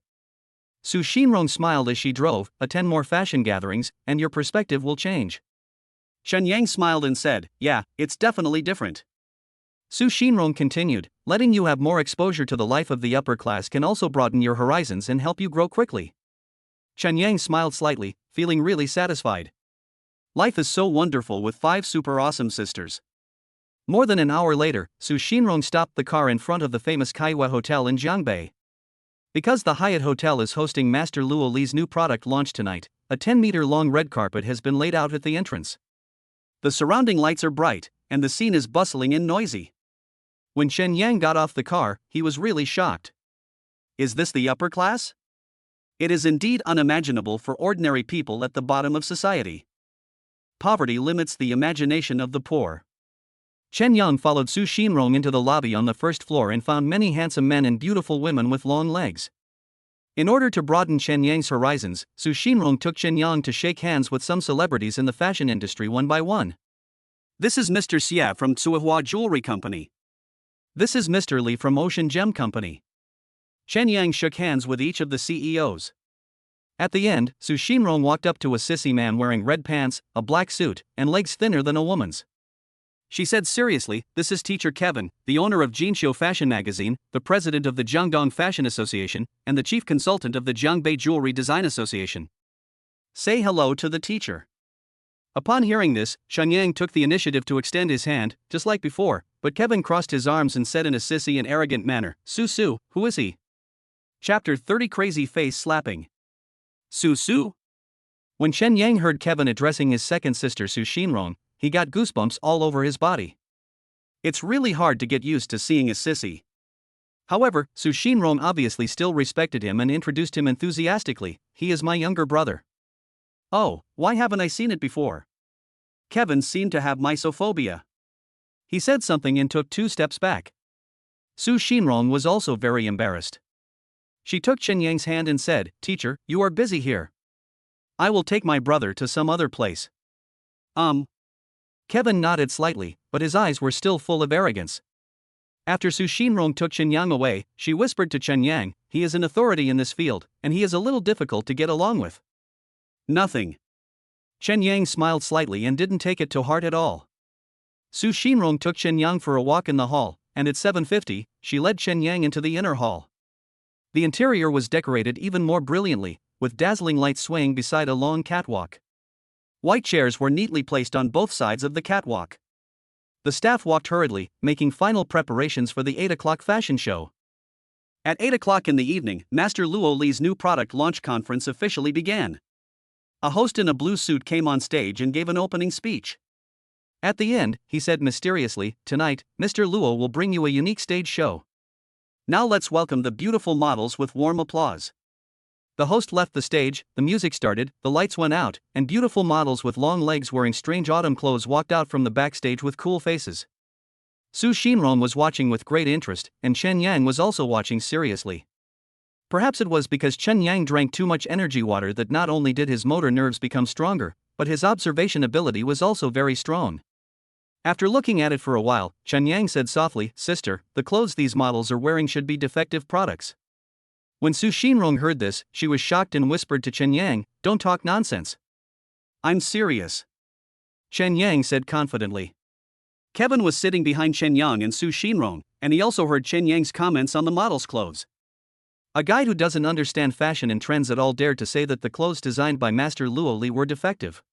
Su Xinrong smiled as she drove. "Attend more fashion gatherings, and your perspective will change." Chen Yang smiled and said, "Yeah, it's definitely different." Su Xinrong continued, "Letting you have more exposure to the life of the upper class can also broaden your horizons and help you grow quickly." Chen Yang smiled slightly, feeling really satisfied. Life is so wonderful with 5 super awesome sisters. More than an hour later, Su Xinrong stopped the car in front of the famous Kaiwa Hotel in Jiangbei. Because the Hyatt Hotel is hosting Master Luo Li's new product launch tonight, a 10-meter-long red carpet has been laid out at the entrance. The surrounding lights are bright, and the scene is bustling and noisy. When Chen Yang got off the car, he was really shocked. Is this the upper class? It is indeed unimaginable for ordinary people at the bottom of society. Poverty limits the imagination of the poor. Chen Yang followed Su Xinrong into the lobby on the first floor and found many handsome men and beautiful women with long legs. In order to broaden Chen Yang's horizons, Su Xinrong took Chen Yang to shake hands with some celebrities in the fashion industry one by one. "This is Mr. Xia from Tsuihua Jewelry Company. This is Mr. Li from Ocean Gem Company." Chen Yang shook hands with each of the CEOs. At the end, Su Xinrong walked up to a sissy man wearing red pants, a black suit, and legs thinner than a woman's. She said seriously, "This is Teacher Kevin, the owner of Jinxiu Fashion Magazine, the president of the Jiangdong Fashion Association, and the chief consultant of the Jiangbei Jewelry Design Association. Say hello to the teacher." Upon hearing this, Chen Yang took the initiative to extend his hand, just like before, but Kevin crossed his arms and said in a sissy and arrogant manner, Su, who is he?" Chapter 30 Crazy Face Slapping. Su. When Chen Yang heard Kevin addressing his second sister Su Xinrong, he got goosebumps all over his body. It's really hard to get used to seeing a sissy. However, Su Xinrong obviously still respected him and introduced him enthusiastically. "He is my younger brother." "Oh, why haven't I seen it before?" Kevin seemed to have misophobia. He said something and took 2 steps back. Su Xinrong was also very embarrassed. She took Chen Yang's hand and said, "Teacher, you are busy here. I will take my brother to some other place." Kevin nodded slightly, but his eyes were still full of arrogance. After Su Xinrong took Chen Yang away, she whispered to Chen Yang, "He is an authority in this field, and he is a little difficult to get along with." "Nothing." Chen Yang smiled slightly and didn't take it to heart at all. Su Xinrong took Chen Yang for a walk in the hall, and at 7:50, she led Chen Yang into the inner hall. The interior was decorated even more brilliantly, with dazzling lights swaying beside a long catwalk. White chairs were neatly placed on both sides of the catwalk. The staff walked hurriedly, making final preparations for the 8 o'clock fashion show. At 8 o'clock in the evening, Master Luo Li's new product launch conference officially began. A host in a blue suit came on stage and gave an opening speech. At the end, he said mysteriously, "Tonight, Mr. Luo will bring you a unique stage show. Now let's welcome the beautiful models with warm applause." The host left the stage, the music started, the lights went out, and beautiful models with long legs wearing strange autumn clothes walked out from the backstage with cool faces. Su Xinrong was watching with great interest, and Chen Yang was also watching seriously. Perhaps it was because Chen Yang drank too much energy water that not only did his motor nerves become stronger, but his observation ability was also very strong. After looking at it for a while, Chen Yang said softly, "Sister, the clothes these models are wearing should be defective products." When Su Xinrong heard this, she was shocked and whispered to Chen Yang, "Don't talk nonsense." "I'm serious," Chen Yang said confidently. Kevin was sitting behind Chen Yang and Su Xinrong, and he also heard Chen Yang's comments on the model's clothes. A guy who doesn't understand fashion and trends at all dared to say that the clothes designed by Master Luo Li were defective.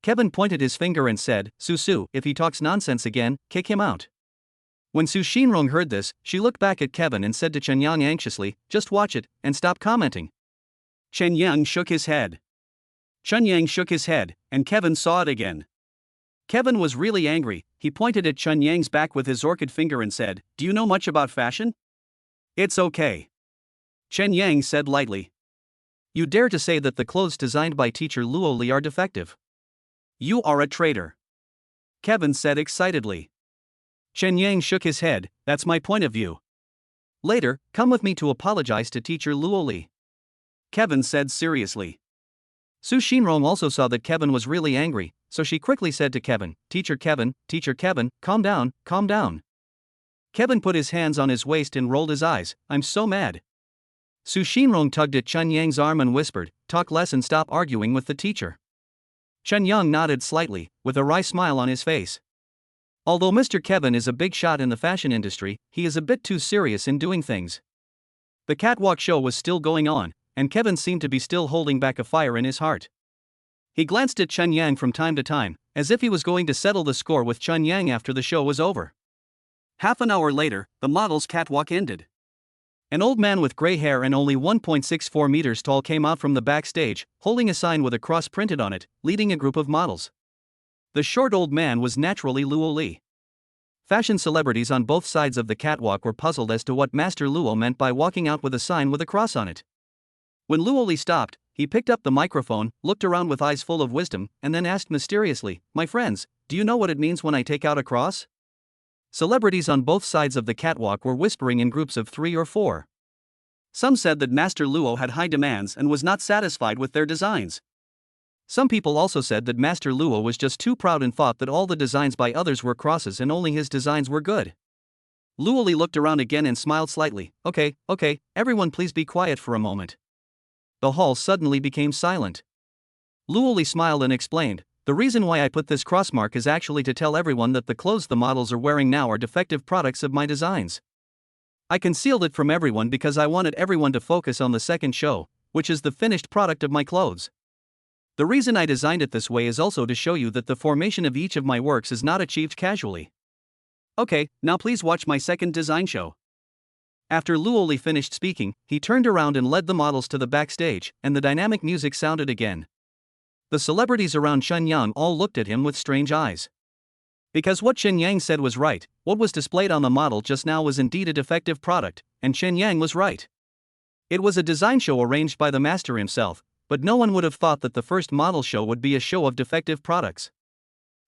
Kevin pointed his finger and said, Su, if he talks nonsense again, kick him out." When Su Xinrong heard this, she looked back at Kevin and said to Chen Yang anxiously, "Just watch it, and stop commenting." Chen Yang shook his head. Chen Yang shook his head, and Kevin saw it again. Kevin was really angry. He pointed at Chen Yang's back with his orchid finger and said, "Do you know much about fashion?" "It's okay. Chen Yang said lightly. You dare to say that the clothes designed by teacher Luo Li are defective? You are a traitor. Kevin said excitedly. Chen Yang shook his head, that's my point of view. Later, come with me to apologize to teacher Luo Li. Kevin said seriously. Su Xinrong also saw that Kevin was really angry, so she quickly said to Kevin, Teacher Kevin, calm down, calm down. Kevin put his hands on his waist and rolled his eyes, I'm so mad. Su Xinrong tugged at Chen Yang's arm and whispered, talk less and stop arguing with the teacher. Chen Yang nodded slightly, with a wry smile on his face. Although Mr. Kevin is a big shot in the fashion industry, he is a bit too serious in doing things. The catwalk show was still going on, and Kevin seemed to be still holding back a fire in his heart. He glanced at Chen Yang from time to time, as if he was going to settle the score with Chen Yang after the show was over. Half an hour later, the model's catwalk ended. An old man with gray hair and only 1.64 meters tall came out from the backstage, holding a sign with a cross printed on it, leading a group of models. The short old man was naturally Luo Li. Fashion celebrities on both sides of the catwalk were puzzled as to what Master Luo meant by walking out with a sign with a cross on it. When Luo Li stopped, he picked up the microphone, looked around with eyes full of wisdom, and then asked mysteriously, My friends, do you know what it means when I take out a cross? Celebrities on both sides of the catwalk were whispering in groups of 3 or 4. Some said that Master Luo had high demands and was not satisfied with their designs. Some people also said that Master Luo was just too proud and thought that all the designs by others were crosses and only his designs were good. Luo Li looked around again and smiled slightly. Okay, everyone please be quiet for a moment. The hall suddenly became silent. Luo Li smiled and explained, the reason why I put this cross mark is actually to tell everyone that the clothes the models are wearing now are defective products of my designs. I concealed it from everyone because I wanted everyone to focus on the second show, which is the finished product of my clothes. The reason I designed it this way is also to show you that the formation of each of my works is not achieved casually. Okay, now please watch my second design show. After Luo Li finished speaking, he turned around and led the models to the backstage, and the dynamic music sounded again. The celebrities around Chen Yang all looked at him with strange eyes. Because what Chen Yang said was right, what was displayed on the model just now was indeed a defective product, and Chen Yang was right. It was a design show arranged by the master himself, but no one would have thought that the first model show would be a show of defective products.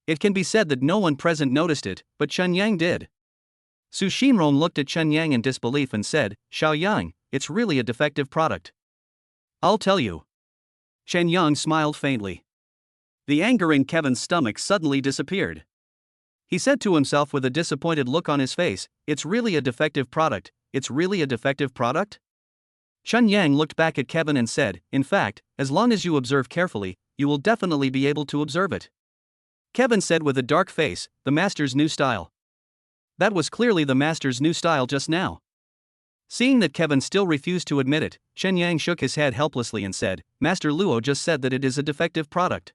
It can be said that no one present noticed it, but Chen Yang did. Su Xinrong looked at Chen Yang in disbelief and said, Xiao Yang, it's really a defective product. I'll tell you. Chen Yang smiled faintly. The anger in Kevin's stomach suddenly disappeared. He said to himself with a disappointed look on his face, it's really a defective product, it's really a defective product? Chen Yang looked back at Kevin and said, in fact, as long as you observe carefully, you will definitely be able to observe it. Kevin said with a dark face, the master's new style. That was clearly the master's new style just now. Seeing that Kevin still refused to admit it, Chen Yang shook his head helplessly and said, Master Luo just said that it is a defective product.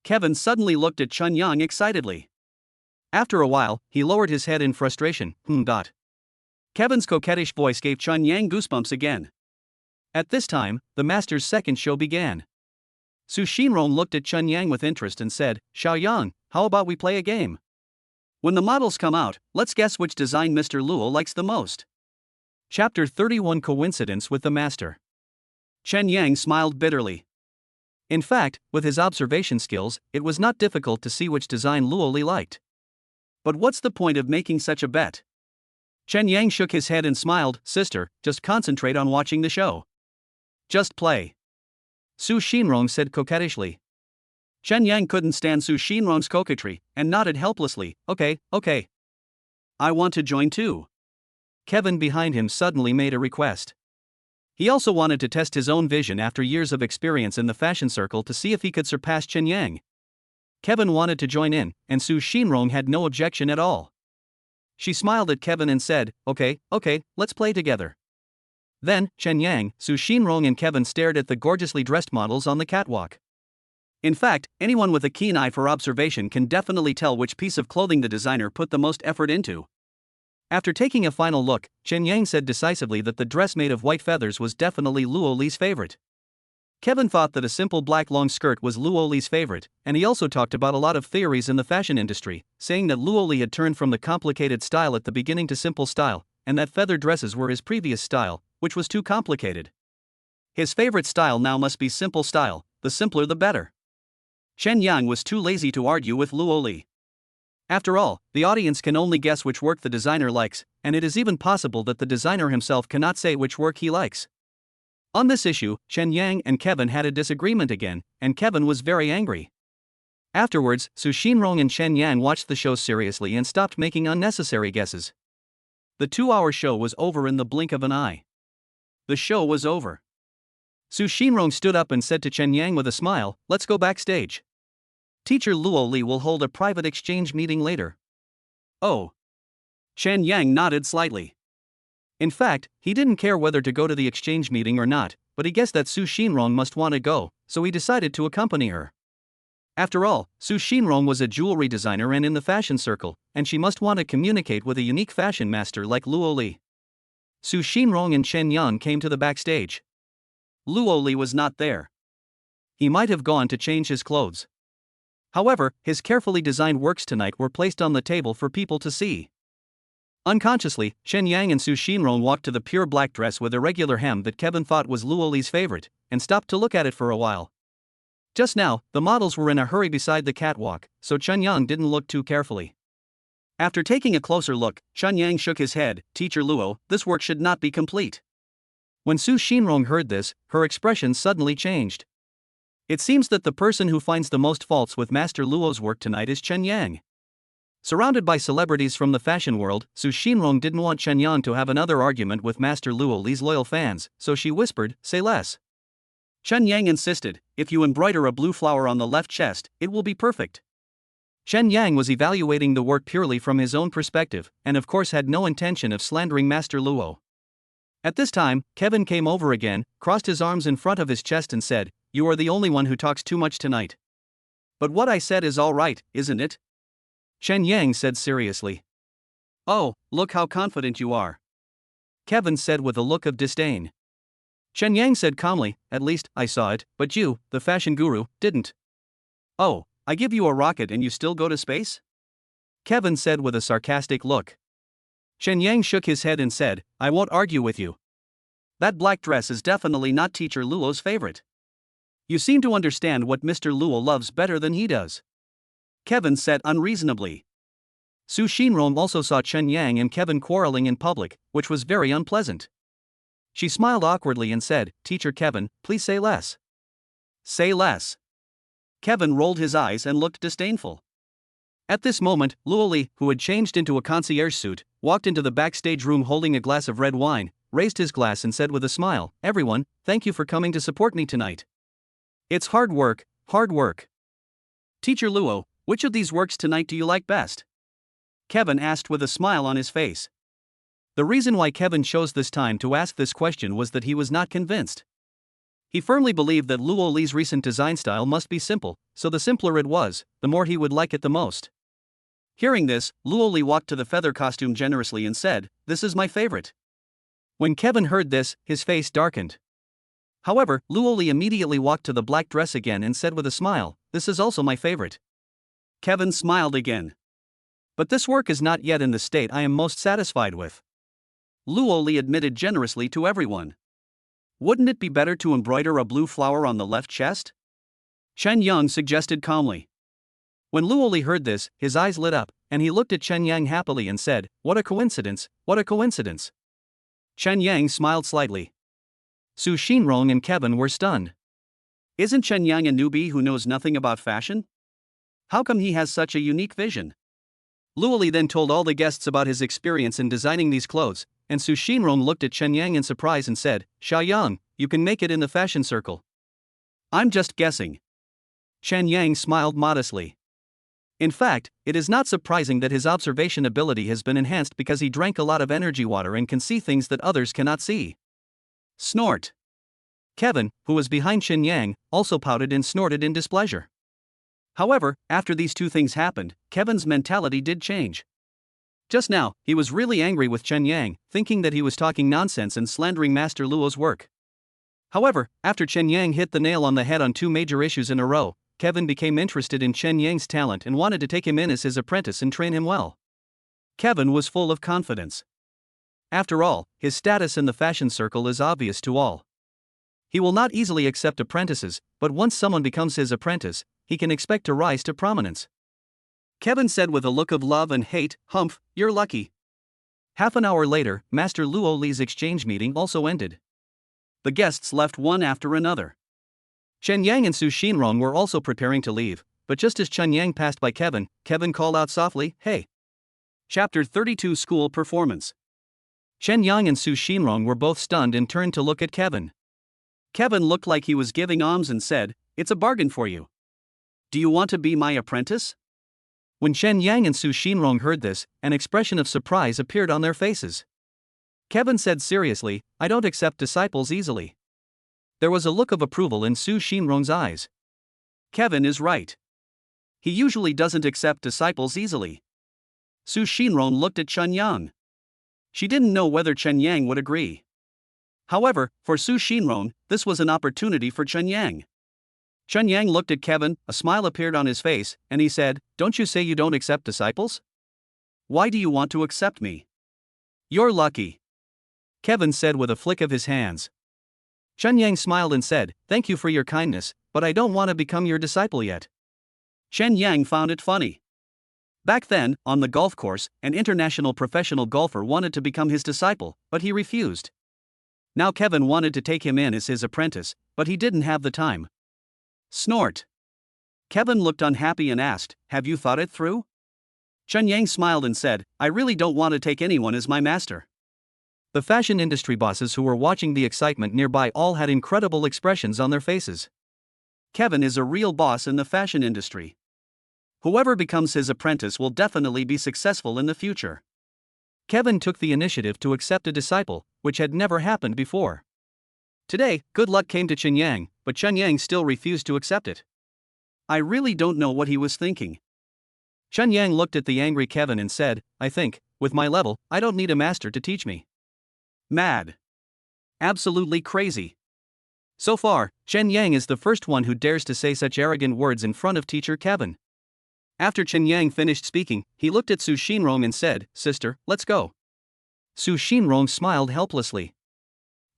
Kevin suddenly looked at Chen Yang excitedly. After a while, he lowered his head in frustration. Kevin's coquettish voice gave Chen Yang goosebumps again. At this time, the master's second show began. Su Xinrong looked at Chen Yang with interest and said, Xiao Yang, how about we play a game? When the models come out, let's guess which design Mr. Luo likes the most. Chapter 31 Coincidence with the Master. Chen Yang smiled bitterly. In fact, with his observation skills, it was not difficult to see which design Luo Li liked. But what's the point of making such a bet? Chen Yang shook his head and smiled, Sister, just concentrate on watching the show. Just play. Su Xinrong said coquettishly. Chen Yang couldn't stand Su Xinrong's coquetry, and nodded helplessly, okay. I want to join too. Kevin behind him suddenly made a request. He also wanted to test his own vision after years of experience in the fashion circle to see if he could surpass Chen Yang. Kevin wanted to join in, and Su Xinrong had no objection at all. She smiled at Kevin and said, okay, let's play together. Then, Chen Yang, Su Xinrong and Kevin stared at the gorgeously dressed models on the catwalk. In fact, anyone with a keen eye for observation can definitely tell which piece of clothing the designer put the most effort into. After taking a final look, Chen Yang said decisively that the dress made of white feathers was definitely Luo Li's favorite. Kevin thought that a simple black long skirt was Luo Li's favorite, and he also talked about a lot of theories in the fashion industry, saying that Luo Li had turned from the complicated style at the beginning to simple style, and that feather dresses were his previous style, which was too complicated. His favorite style now must be simple style, the simpler the better. Chen Yang was too lazy to argue with Luo Li. After all, the audience can only guess which work the designer likes, and it is even possible that the designer himself cannot say which work he likes. On this issue, Chen Yang and Kevin had a disagreement again, and Kevin was very angry. Afterwards, Su Xinrong and Chen Yang watched the show seriously and stopped making unnecessary guesses. The 2-hour show was over in the blink of an eye. The show was over. Su Xinrong stood up and said to Chen Yang with a smile, "Let's go backstage. Teacher Luo Li will hold a private exchange meeting later." Oh. Chen Yang nodded slightly. In fact, he didn't care whether to go to the exchange meeting or not, but he guessed that Su Xinrong must want to go, so he decided to accompany her. After all, Su Xinrong was a jewelry designer and in the fashion circle, and she must want to communicate with a unique fashion master like Luo Li. Su Xinrong and Chen Yang came to the backstage. Luo Li was not there. He might have gone to change his clothes. However, his carefully designed works tonight were placed on the table for people to see. Unconsciously, Chen Yang and Su Xinrong walked to the pure black dress with irregular hem that Kevin thought was Luo Li's favorite, and stopped to look at it for a while. Just now, the models were in a hurry beside the catwalk, so Chen Yang didn't look too carefully. After taking a closer look, Chen Yang shook his head. "Teacher Luo, this work should not be complete." When Su Xinrong heard this, her expression suddenly changed. It seems that the person who finds the most faults with Master Luo's work tonight is Chen Yang. Surrounded by celebrities from the fashion world, Su Xinrong didn't want Chen Yang to have another argument with Master Luo Li's loyal fans, so she whispered, "Say less." Chen Yang insisted, "If you embroider a blue flower on the left chest, it will be perfect." Chen Yang was evaluating the work purely from his own perspective, and of course had no intention of slandering Master Luo. At this time, Kevin came over again, crossed his arms in front of his chest and said, "You are the only one who talks too much tonight." "But what I said is all right, isn't it?" Chen Yang said seriously. "Oh, look how confident you are," Kevin said with a look of disdain. Chen Yang said calmly, "At least, I saw it, but you, the fashion guru, didn't." "Oh, I give you a rocket and you still go to space?" Kevin said with a sarcastic look. Chen Yang shook his head and said, "I won't argue with you. That black dress is definitely not Teacher Luo's favorite. You seem to understand what Mr. Luo loves better than he does," Kevin said unreasonably. Su Xinrong also saw Chen Yang and Kevin quarreling in public, which was very unpleasant. She smiled awkwardly and said, "Teacher Kevin, please say less." "Say less." Kevin rolled his eyes and looked disdainful. At this moment, Luo Li, who had changed into a concierge suit, walked into the backstage room holding a glass of red wine, raised his glass and said with a smile, "Everyone, thank you for coming to support me tonight. It's hard work, hard work." "Teacher Luo, which of these works tonight do you like best?" Kevin asked with a smile on his face. The reason why Kevin chose this time to ask this question was that he was not convinced. He firmly believed that Luo Li's recent design style must be simple, so the simpler it was, the more he would like it the most. Hearing this, Luo Li walked to the feather costume generously and said, "This is my favorite." When Kevin heard this, his face darkened. However, Luo Li immediately walked to the black dress again and said with a smile, "This is also my favorite." Kevin smiled again. "But this work is not yet in the state I am most satisfied with," Luo Li admitted generously to everyone. "Wouldn't it be better to embroider a blue flower on the left chest?" Chen Yang suggested calmly. When Luo Li heard this, his eyes lit up, and he looked at Chen Yang happily and said, "What a coincidence, what a coincidence." Chen Yang smiled slightly. Su Xinrong and Kevin were stunned. Isn't Chen Yang a newbie who knows nothing about fashion? How come he has such a unique vision? Luo Li then told all the guests about his experience in designing these clothes, and Su Xinrong looked at Chen Yang in surprise and said, "Xiaoyang, you can make it in the fashion circle." "I'm just guessing." Chen Yang smiled modestly. In fact, it is not surprising that his observation ability has been enhanced because he drank a lot of energy water and can see things that others cannot see. Snort. Kevin, who was behind Chen Yang, also pouted and snorted in displeasure. However, after these two things happened, Kevin's mentality did change. Just now, he was really angry with Chen Yang, thinking that he was talking nonsense and slandering Master Luo's work. However, after Chen Yang hit the nail on the head on two major issues in a row, Kevin became interested in Chen Yang's talent and wanted to take him in as his apprentice and train him well. Kevin was full of confidence. After all, his status in the fashion circle is obvious to all. He will not easily accept apprentices, but once someone becomes his apprentice, he can expect to rise to prominence. Kevin said with a look of love and hate, "Humph, you're lucky." Half an hour later, Master Luo Li's exchange meeting also ended. The guests left one after another. Chen Yang and Su Xinrong were also preparing to leave, but just as Chen Yang passed by Kevin, Kevin called out softly, "Hey!" Chapter 32 School Performance. Chen Yang and Su Xinrong were both stunned and turned to look at Kevin. Kevin looked like he was giving alms and said, "It's a bargain for you. Do you want to be my apprentice?" When Chen Yang and Su Xinrong heard this, an expression of surprise appeared on their faces. Kevin said seriously, "I don't accept disciples easily." There was a look of approval in Su Xinrong's eyes. Kevin is right. He usually doesn't accept disciples easily. Su Xinrong looked at Chen Yang. She didn't know whether Chen Yang would agree. However, for Su Xinrong, this was an opportunity for Chen Yang. Chen Yang looked at Kevin, a smile appeared on his face, and he said, "Don't you say you don't accept disciples? Why do you want to accept me?" "You're lucky," Kevin said with a flick of his hands. Chen Yang smiled and said, "Thank you for your kindness, but I don't want to become your disciple yet." Chen Yang found it funny. Back then, on the golf course, an international professional golfer wanted to become his disciple, but he refused. Now Kevin wanted to take him in as his apprentice, but he didn't have the time. Snort. Kevin looked unhappy and asked, "Have you thought it through?" Chen Yang smiled and said, "I really don't want to take anyone as my master." The fashion industry bosses who were watching the excitement nearby all had incredible expressions on their faces. Kevin is a real boss in the fashion industry. Whoever becomes his apprentice will definitely be successful in the future. Kevin took the initiative to accept a disciple, which had never happened before. Today, good luck came to Chen Yang, but Chen Yang still refused to accept it. I really don't know what he was thinking. Chen Yang looked at the angry Kevin and said, "I think, with my level, I don't need a master to teach me." Mad. Absolutely crazy. So far, Chen Yang is the first one who dares to say such arrogant words in front of teacher Kevin. After Chen Yang finished speaking, he looked at Su Xinrong and said, "Sister, let's go." Su Xinrong smiled helplessly.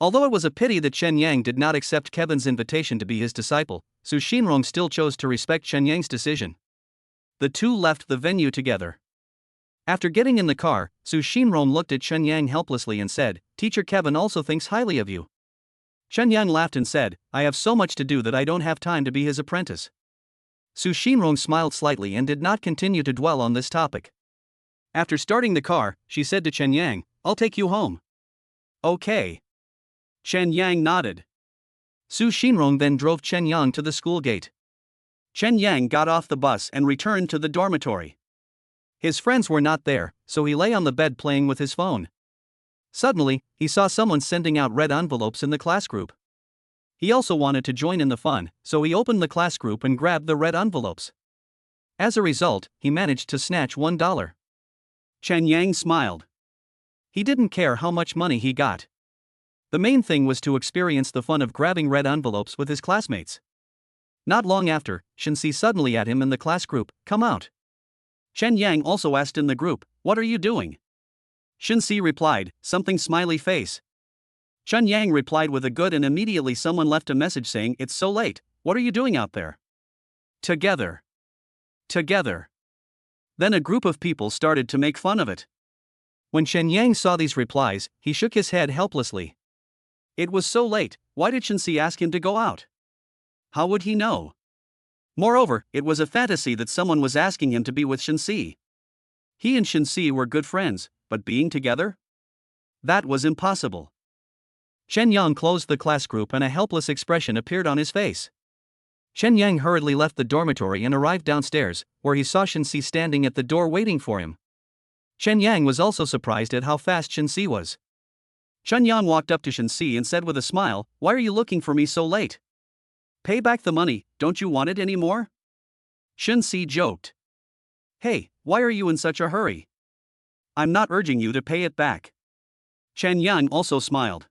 Although it was a pity that Chen Yang did not accept Kevin's invitation to be his disciple, Su Xinrong still chose to respect Chen Yang's decision. The two left the venue together. After getting in the car, Su Xinrong looked at Chen Yang helplessly and said, "Teacher Kevin also thinks highly of you." Chen Yang laughed and said, "I have so much to do that I don't have time to be his apprentice." Su Xinrong smiled slightly and did not continue to dwell on this topic. After starting the car, she said to Chen Yang, "I'll take you home." "Okay." Chen Yang nodded. Su Xinrong then drove Chen Yang to the school gate. Chen Yang got off the bus and returned to the dormitory. His friends were not there, so he lay on the bed playing with his phone. Suddenly, he saw someone sending out red envelopes in the class group. He also wanted to join in the fun, so he opened the class group and grabbed the red envelopes. As a result, he managed to snatch $1. Chen Yang smiled. He didn't care how much money he got. The main thing was to experience the fun of grabbing red envelopes with his classmates. Not long after, Shensi suddenly at him in the class group, "Come out." Chen Yang also asked in the group, "What are you doing?" Shensi replied, "Something smiley face." Chen Yang replied with a good, and immediately someone left a message saying, "It's so late, what are you doing out there?" Together. Together. Then a group of people started to make fun of it. When Chen Yang saw these replies, he shook his head helplessly. It was so late, why did Shensi ask him to go out? How would he know? Moreover, it was a fantasy that someone was asking him to be with Shensi. He and Shensi were good friends, but being together? That was impossible. Chen Yang closed the class group and a helpless expression appeared on his face. Chen Yang hurriedly left the dormitory and arrived downstairs, where he saw Shensi standing at the door waiting for him. Chen Yang was also surprised at how fast Shensi was. Chen Yang walked up to Shensi and said with a smile, "Why are you looking for me so late? Pay back the money, don't you want it anymore?" Shensi joked. "Hey, why are you in such a hurry? I'm not urging you to pay it back." Chen Yang also smiled.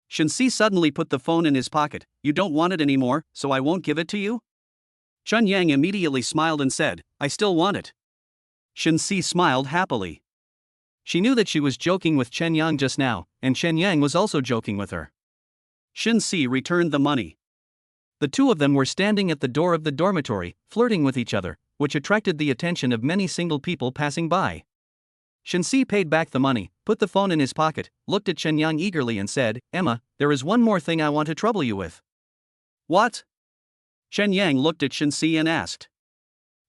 Shensi suddenly put the phone in his pocket. "You don't want it anymore, so I won't give it to you?" Chen Yang immediately smiled and said, "I still want it." Shensi smiled happily. She knew that she was joking with Chen Yang just now, and Chen Yang was also joking with her. Shin Si returned the money. The two of them were standing at the door of the dormitory, flirting with each other, which attracted the attention of many single people passing by. Shin Si paid back the money, put the phone in his pocket, looked at Chen Yang eagerly and said, "Emma, there is one more thing I want to trouble you with." "What?" Chen Yang looked at Shin Si and asked.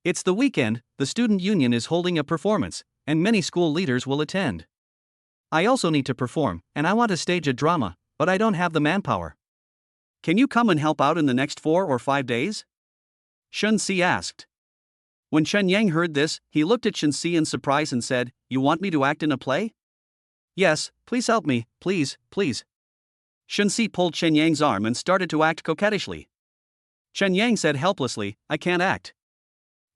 "It's the weekend, the student union is holding a performance, and many school leaders will attend. I also need to perform, and I want to stage a drama, but I don't have the manpower. Can you come and help out in the next 4 or 5 days?" Shin Si asked. When Chen Yang heard this, he looked at Shin Si in surprise and said, "You want me to act in a play?" "Yes, please help me, please, please." Shin Si pulled Chen Yang's arm and started to act coquettishly. Chen Yang said helplessly, "I can't act.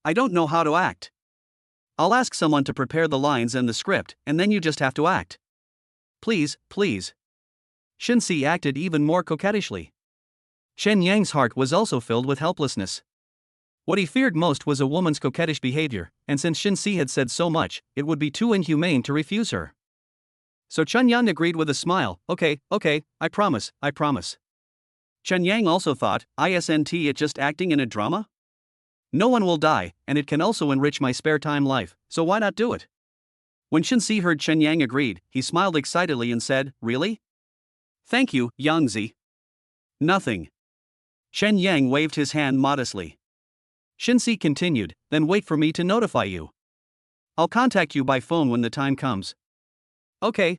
I don't know how to act. I'll ask someone to prepare the lines and the script, and then you just have to act. Please, please." Shin Si acted even more coquettishly. Chen Yang's heart was also filled with helplessness. What he feared most was a woman's coquettish behavior, and since Shin Si had said so much, it would be too inhumane to refuse her. So Chen Yang agreed with a smile, okay, I promise, I promise." Chen Yang also thought, isn't it just acting in a drama? No one will die, and it can also enrich my spare time life, so why not do it? When Shin Si heard Chen Yang agreed, he smiled excitedly and said, "Really? Thank you, Yangzi." "Nothing." Chen Yang waved his hand modestly. Shin Si continued, "Then wait for me to notify you. I'll contact you by phone when the time comes." Okay.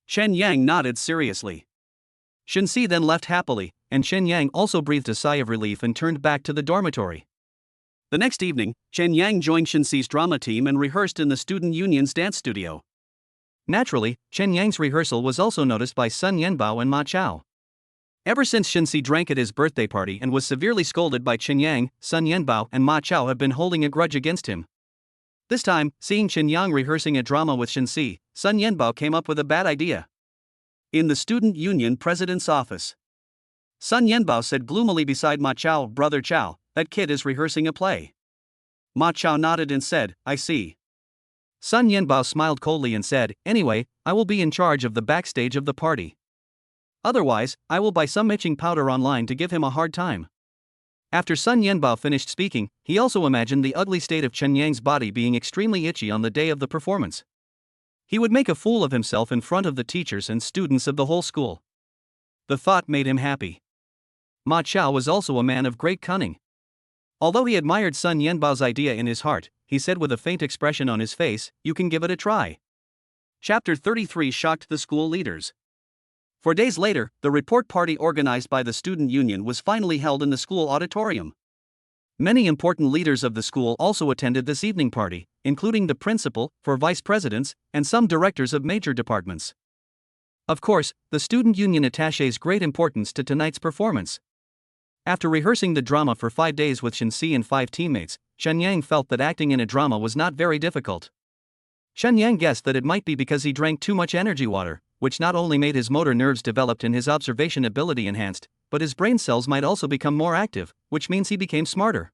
Chen Yang nodded seriously. Shin Si then left happily, and Chen Yang also breathed a sigh of relief and turned back to the dormitory. The next evening, Chen Yang joined Shin Si's drama team and rehearsed in the student union's dance studio. Naturally, Chen Yang's rehearsal was also noticed by Sun Yanbao and Ma Chao. Ever since Shin Si drank at his birthday party and was severely scolded by Chen Yang, Sun Yanbao and Ma Chao have been holding a grudge against him. This time, seeing Chen Yang rehearsing a drama with Shin Si, Sun Yanbao came up with a bad idea. In the student union president's office, Sun Yanbao said gloomily beside Ma Chao, "Brother Chao, that kid is rehearsing a play." Ma Chao nodded and said, "I see." Sun Yanbao smiled coldly and said, "Anyway, I will be in charge of the backstage of the party. Otherwise, I will buy some itching powder online to give him a hard time." After Sun Yanbao finished speaking, he also imagined the ugly state of Chen Yang's body being extremely itchy on the day of the performance. He would make a fool of himself in front of the teachers and students of the whole school. The thought made him happy. Ma Chao was also a man of great cunning. Although he admired Sun Yanbao's idea in his heart, he said with a faint expression on his face, "You can give it a try." Chapter 33 shocked the school leaders. 4 days later, the report party organized by the student union was finally held in the school auditorium. Many important leaders of the school also attended this evening party, including the principal, 4 vice presidents, and some directors of major departments. Of course, the student union attaches great importance to tonight's performance. After rehearsing the drama for 5 days with Shin Si and 5 teammates, Chen Yang felt that acting in a drama was not very difficult. Chen Yang guessed that it might be because he drank too much energy water, which not only made his motor nerves developed and his observation ability enhanced, but his brain cells might also become more active, which means he became smarter.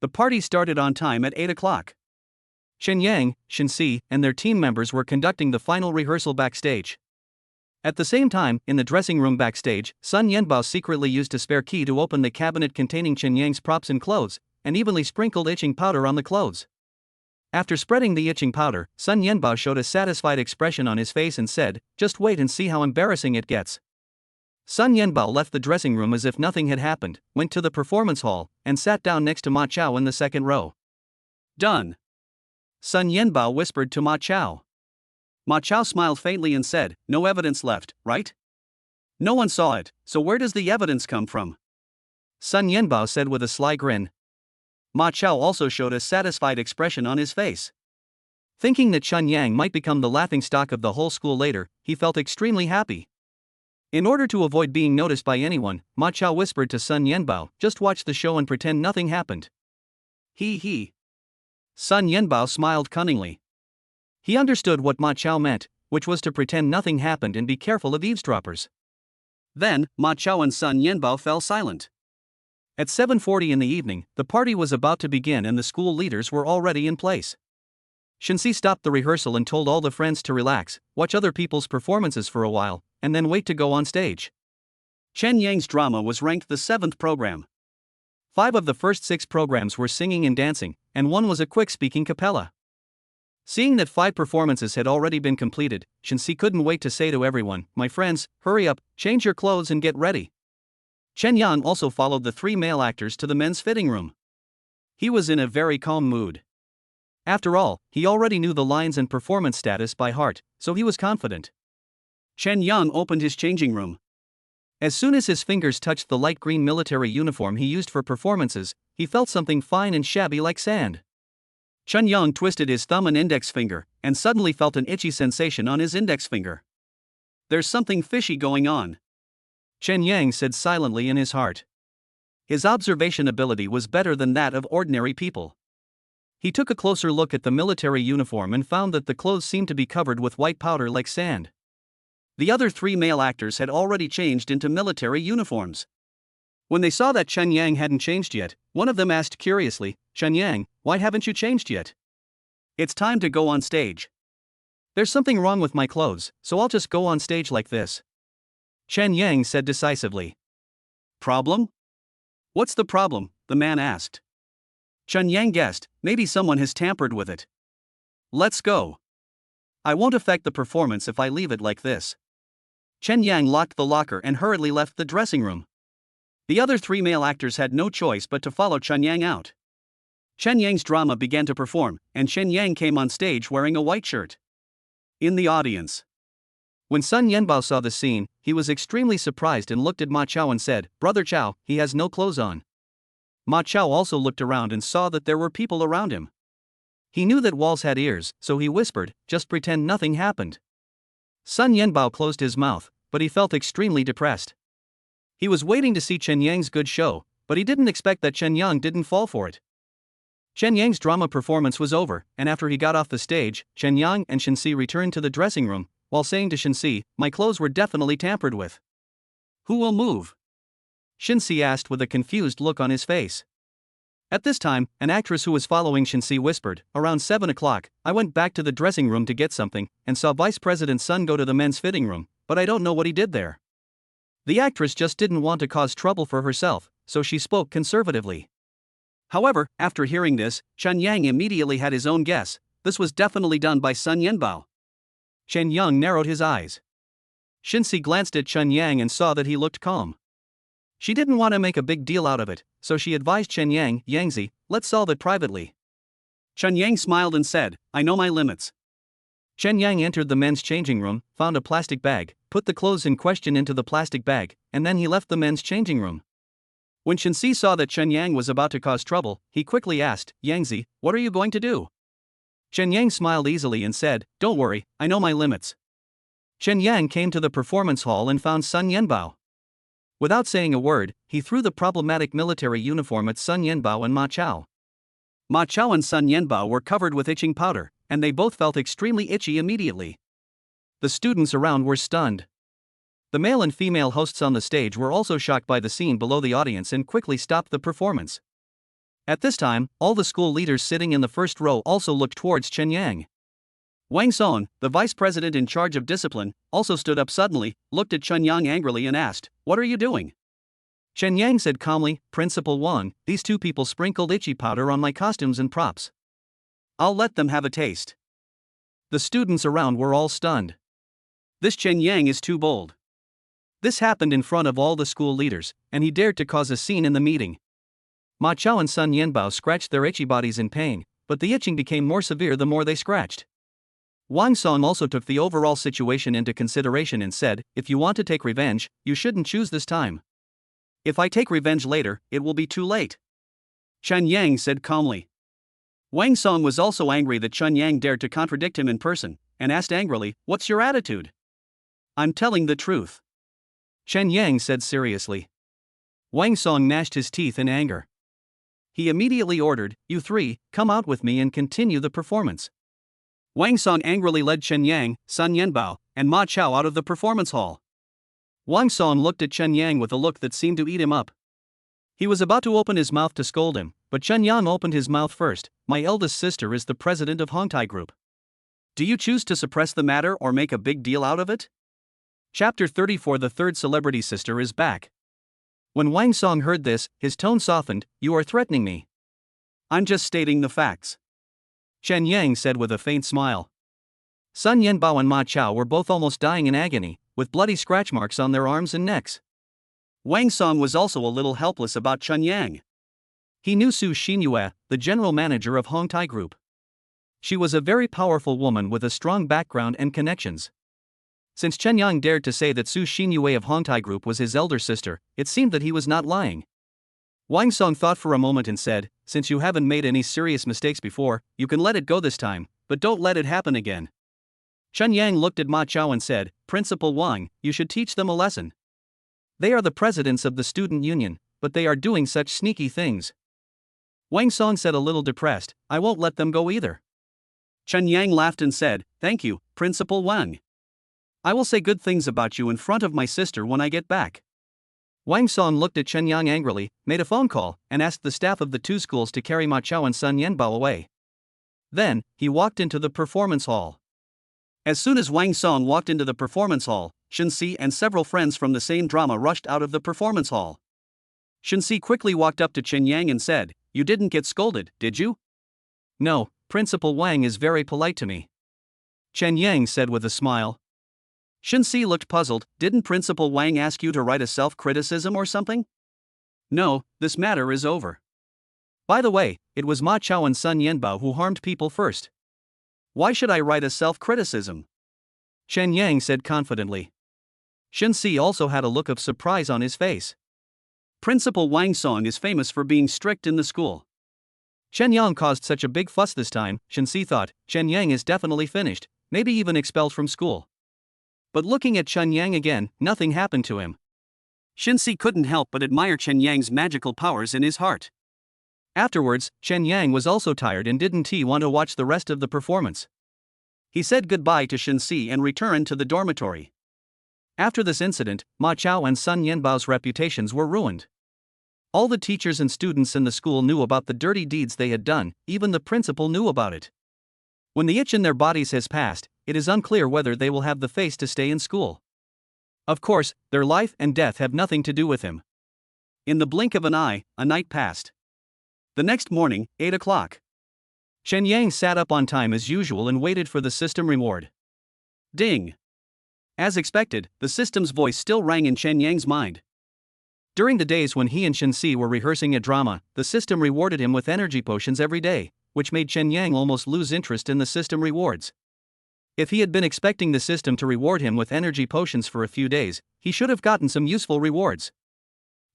The party started on time at 8 o'clock. Chen Yang, Shin Si, and their team members were conducting the final rehearsal backstage. At the same time, in the dressing room backstage, Sun Yanbao secretly used a spare key to open the cabinet containing Chen Yang's props and clothes, and evenly sprinkled itching powder on the clothes. After spreading the itching powder, Sun Yanbao showed a satisfied expression on his face and said, "Just wait and see how embarrassing it gets." Sun Yanbao left the dressing room as if nothing had happened, went to the performance hall, and sat down next to Ma Chao in the second row. "Done," Sun Yanbao whispered to Ma Chao. Ma Chao smiled faintly and said, "No evidence left, right? No one saw it, so where does the evidence come from?" Sun Yanbao said with a sly grin. Ma Chao also showed a satisfied expression on his face. Thinking that Chen Yang might become the laughingstock of the whole school later, he felt extremely happy. In order to avoid being noticed by anyone, Ma Chao whispered to Sun Yanbao, "Just watch the show and pretend nothing happened." He. Sun Yanbao smiled cunningly. He understood what Ma Chao meant, which was to pretend nothing happened and be careful of eavesdroppers. Then, Ma Chao and Sun Yanbao fell silent. At 7:40 in the evening, the party was about to begin and the school leaders were already in place. Shinsi stopped the rehearsal and told all the friends to relax, watch other people's performances for a while, and then wait to go on stage. Chen Yang's drama was ranked the 7th program. 5 of the first 6 programs were singing and dancing, and 1 was a quick speaking cappella. Seeing that 5 performances had already been completed, Shinsi couldn't wait to say to everyone, "My friends, hurry up, change your clothes and get ready." Chen Yang also followed the 3 male actors to the men's fitting room. He was in a very calm mood. After all, he already knew the lines and performance status by heart, so he was confident. Chen Yang opened his changing room. As soon as his fingers touched the light green military uniform he used for performances, he felt something fine and shabby like sand. Chen Yang twisted his thumb and index finger, and suddenly felt an itchy sensation on his index finger. "There's something fishy going on," Chen Yang said silently in his heart. His observation ability was better than that of ordinary people. He took a closer look at the military uniform and found that the clothes seemed to be covered with white powder like sand. The other 3 male actors had already changed into military uniforms. When they saw that Chen Yang hadn't changed yet, one of them asked curiously, "Chen Yang, why haven't you changed yet?" "It's time to go on stage." "There's something wrong with my clothes, so I'll just go on stage like this," Chen Yang said decisively. "Problem? What's the problem?" the man asked. Chen Yang guessed, maybe someone has tampered with it. "Let's go. I won't affect the performance if I leave it like this." Chen Yang locked the locker and hurriedly left the dressing room. The other 3 male actors had no choice but to follow Chen Yang out. Chen Yang's drama began to perform, and Chen Yang came on stage wearing a white shirt. In the audience, when Sun Yanbao saw the scene, he was extremely surprised and looked at Ma Chao and said, "Brother Chao, he has no clothes on." Ma Chao also looked around and saw that there were people around him. He knew that walls had ears, so he whispered, "Just pretend nothing happened." Sun Yanbao closed his mouth, but he felt extremely depressed. He was waiting to see Chen Yang's good show, but he didn't expect that Chen Yang didn't fall for it. Chen Yang's drama performance was over, and after he got off the stage, Chen Yang and Shinsi returned to the dressing room, while saying to Shinsi, "My clothes were definitely tampered with." "Who will move?" Shinsi asked with a confused look on his face. At this time, an actress who was following Shinsi whispered, "Around 7 o'clock, I went back to the dressing room to get something, and saw Vice President Sun go to the men's fitting room, but I don't know what he did there." The actress just didn't want to cause trouble for herself, so she spoke conservatively. However, after hearing this, Chen Yang immediately had his own guess. This was definitely done by Sun Yanbao. Chen Yang narrowed his eyes. Shinsi glanced at Chen Yang and saw that he looked calm. She didn't want to make a big deal out of it, so she advised Chen Yang, "Yangzi, let's solve it privately." Chen Yang smiled and said, "I know my limits." Chen Yang entered the men's changing room, found a plastic bag, put the clothes in question into the plastic bag, and then he left the men's changing room. When Shinsi saw that Chen Yang was about to cause trouble, he quickly asked, "Yangzi, what are you going to do?" Chen Yang smiled easily and said, "Don't worry, I know my limits." Chen Yang came to the performance hall and found Sun Yanbao. Without saying a word, he threw the problematic military uniform at Sun Yanbao and Ma Chao. Ma Chao and Sun Yanbao were covered with itching powder, and they both felt extremely itchy immediately. The students around were stunned. The male and female hosts on the stage were also shocked by the scene below the audience and quickly stopped the performance. At this time, all the school leaders sitting in the first row also looked towards Chen Yang. Wang Song, the vice president in charge of discipline, also stood up suddenly, looked at Chen Yang angrily and asked, "What are you doing?" Chen Yang said calmly, "Principal Wang, these 2 people sprinkled itchy powder on my costumes and props. I'll let them have a taste." The students around were all stunned. This Chen Yang is too bold. This happened in front of all the school leaders, and he dared to cause a scene in the meeting. Ma Chao and Sun Yanbao scratched their itchy bodies in pain, but the itching became more severe the more they scratched. Wang Song also took the overall situation into consideration and said, "If you want to take revenge, you shouldn't choose this time. If I take revenge later, it will be too late." Chen Yang said calmly. Wang Song was also angry that Chen Yang dared to contradict him in person, and asked angrily, "What's your attitude?" "I'm telling the truth," Chen Yang said seriously. Wang Song gnashed his teeth in anger. He immediately ordered, "You 3, come out with me and continue the performance." Wang Song angrily led Chen Yang, Sun Yanbao, and Ma Chao out of the performance hall. Wang Song looked at Chen Yang with a look that seemed to eat him up. He was about to open his mouth to scold him, But Chen Yang opened his mouth first. My eldest sister is the president of Hongtai Group. Do you choose to suppress the matter or make a big deal out of it? Chapter 34. The third celebrity sister is back. When Wang Song heard this, his tone softened. You are threatening me. I'm just stating the facts, Chen Yang said with a faint smile. Sun Yanbao and Ma Chao were both almost dying in agony, with bloody scratch marks on their arms and necks. Wang Song was also a little helpless about Chen Yang. He knew Su Xinyue, the general manager of Hongtai Group. She was a very powerful woman with a strong background and connections. Since Chen Yang dared to say that Su Xinyue of Hongtai Group was his elder sister, it seemed that he was not lying. Wang Song thought for a moment and said, since you haven't made any serious mistakes before, you can let it go this time, but don't let it happen again. Chen Yang looked at Ma Chao and said, Principal Wang, you should teach them a lesson. They are the presidents of the student union, but they are doing such sneaky things. Wang Song said a little depressed, I won't let them go either. Chen Yang laughed and said, thank you, Principal Wang. I will say good things about you in front of my sister when I get back. Wang Song looked at Chen Yang angrily, made a phone call, and asked the staff of the two schools to carry Ma Chao and Sun Yanbao away. Then, he walked into the performance hall. As soon as Wang Song walked into the performance hall, Shenxi and several friends from the same drama rushed out of the performance hall. Shenxi quickly walked up to Chen Yang and said, you didn't get scolded, did you? No, Principal Wang is very polite to me, Chen Yang said with a smile. Shenxi looked puzzled. Didn't Principal Wang ask you to write a self-criticism or something? No, this matter is over. By the way, it was Ma Chao and Sun Yanbao who harmed people first. Why should I write a self-criticism? Chen Yang said confidently. Shenxi also had a look of surprise on his face. Principal Wang Song is famous for being strict in the school. Chen Yang caused such a big fuss this time, Shenxi thought, Chen Yang is definitely finished, maybe even expelled from school. But looking at Chen Yang again, nothing happened to him. Shenxi couldn't help but admire Chen Yang's magical powers in his heart. Afterwards, Chen Yang was also tired and didn't want to watch the rest of the performance. He said goodbye to Shenxi and returned to the dormitory. After this incident, Ma Chao and Sun Yanbao's reputations were ruined. All the teachers and students in the school knew about the dirty deeds they had done, even the principal knew about it. When the itch in their bodies has passed, it is unclear whether they will have the face to stay in school. Of course, their life and death have nothing to do with him. In the blink of an eye, a night passed. The next morning, 8 o'clock. Chen Yang sat up on time as usual and waited for the system reward. Ding! As expected, the system's voice still rang in Chen Yang's mind. During the days when he and Shenxi were rehearsing a drama, the system rewarded him with energy potions every day, which made Chen Yang almost lose interest in the system rewards. If he had been expecting the system to reward him with energy potions for a few days, he should have gotten some useful rewards.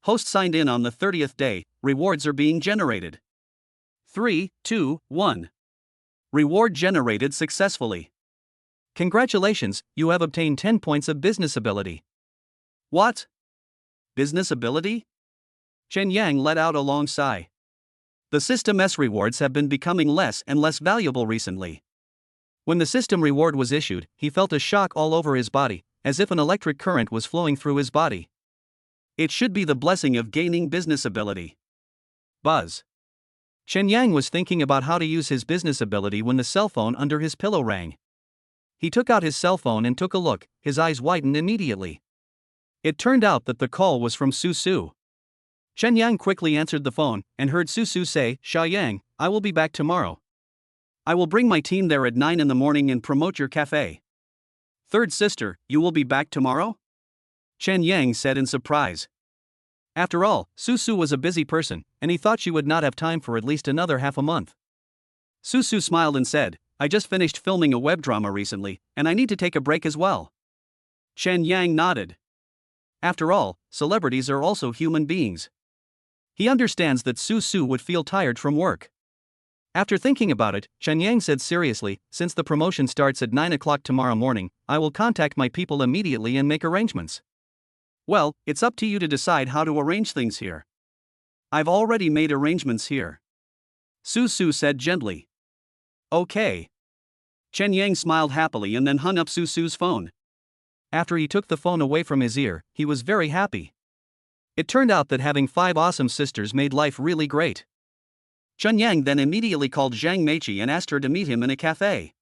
Host signed in on the 30th day, rewards are being generated. 3, 2, 1. Reward generated successfully. Congratulations, you have obtained 10 points of business ability. What? Business ability? Chen Yang let out a long sigh. The system's rewards have been becoming less and less valuable recently. When the system reward was issued, he felt a shock all over his body, as if an electric current was flowing through his body. It should be the blessing of gaining business ability. Buzz. Chen Yang was thinking about how to use his business ability when the cell phone under his pillow rang. He took out his cell phone and took a look, his eyes widened immediately. It turned out that the call was from Su Su. Chen Yang quickly answered the phone, and heard Su Su say, Xia Yang, I will be back tomorrow. I will bring my team there at 9 in the morning and promote your cafe. Third sister, you will be back tomorrow? Chen Yang said in surprise. After all, Su Su was a busy person, and he thought she would not have time for at least another half a month. Su Su smiled and said, I just finished filming a web drama recently, and I need to take a break as well. Chen Yang nodded. After all, celebrities are also human beings. He understands that Su Su would feel tired from work. After thinking about it, Chen Yang said seriously, since the promotion starts at 9 o'clock tomorrow morning, I will contact my people immediately and make arrangements. Well, it's up to you to decide how to arrange things here. I've already made arrangements here, Su Su said gently. Okay. Chen Yang smiled happily and then hung up Su Su's phone. After he took the phone away from his ear, he was very happy. It turned out that having 5 awesome sisters made life really great. Chen Yang then immediately called Zhang Meiqi and asked her to meet him in a cafe.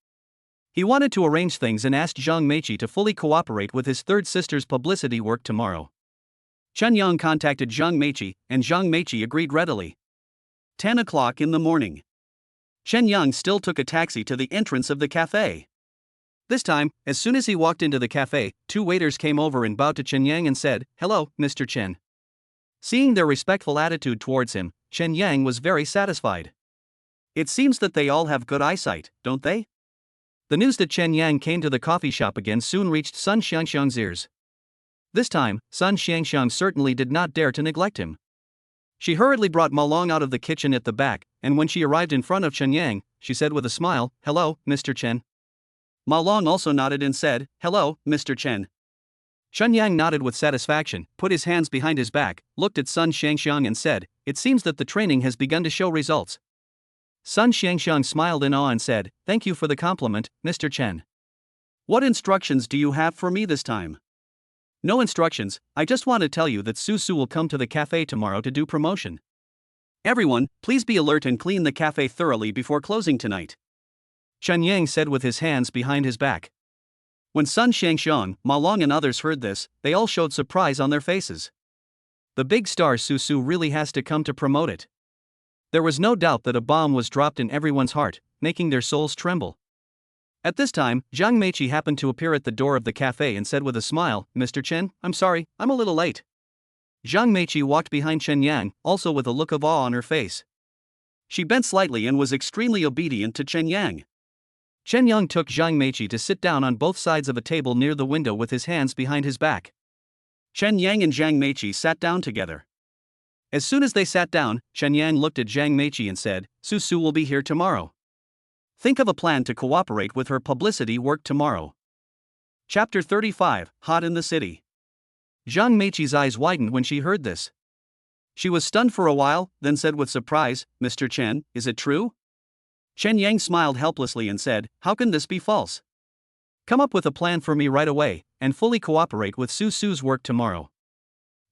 He wanted to arrange things and asked Zhang Meiqi to fully cooperate with his third sister's publicity work tomorrow. Chen Yang contacted Zhang Meiqi, and Zhang Meiqi agreed readily. 10 o'clock in the morning. Chen Yang still took a taxi to the entrance of the cafe. This time, as soon as he walked into the cafe, two waiters came over and bowed to Chen Yang and said, "Hello, Mr. Chen." Seeing their respectful attitude towards him, Chen Yang was very satisfied. It seems that they all have good eyesight, don't they? The news that Chen Yang came to the coffee shop again soon reached Sun Xiangxiang's ears. This time, Sun Xiangxiang certainly did not dare to neglect him. She hurriedly brought Ma Long out of the kitchen at the back, and when she arrived in front of Chen Yang, she said with a smile, "Hello, Mr. Chen." Ma Long also nodded and said, "Hello, Mr. Chen." Chen Yang nodded with satisfaction, put his hands behind his back, looked at Sun Xiangxiang and said, "It seems that the training has begun to show results." Sun Xiangxiang smiled in awe and said, "Thank you for the compliment, Mr. Chen. What instructions do you have for me this time?" "No instructions, I just want to tell you that Su Su will come to the cafe tomorrow to do promotion. Everyone, please be alert and clean the cafe thoroughly before closing tonight," Chen Yang said with his hands behind his back. When Sun Xiangxiang, Ma Long and others heard this, they all showed surprise on their faces. The big star Su Su really has to come to promote it. There was no doubt that a bomb was dropped in everyone's heart, making their souls tremble. At this time, Zhang Meiqi happened to appear at the door of the cafe and said with a smile, "Mr. Chen, I'm sorry, I'm a little late." Zhang Meiqi walked behind Chen Yang, also with a look of awe on her face. She bent slightly and was extremely obedient to Chen Yang. Chen Yang took Zhang Meiqi to sit down on both sides of a table near the window with his hands behind his back. Chen Yang and Zhang Meiqi sat down together. As soon as they sat down, Chen Yang looked at Zhang Meiqi and said, "Su Su will be here tomorrow. Think of a plan to cooperate with her publicity work tomorrow." Chapter 35, Hot in the City. Zhang Meiqi's eyes widened when she heard this. She was stunned for a while, then said with surprise, "Mr. Chen, is it true?" Chen Yang smiled helplessly and said, "How can this be false? Come up with a plan for me right away, and fully cooperate with Su Su's work tomorrow."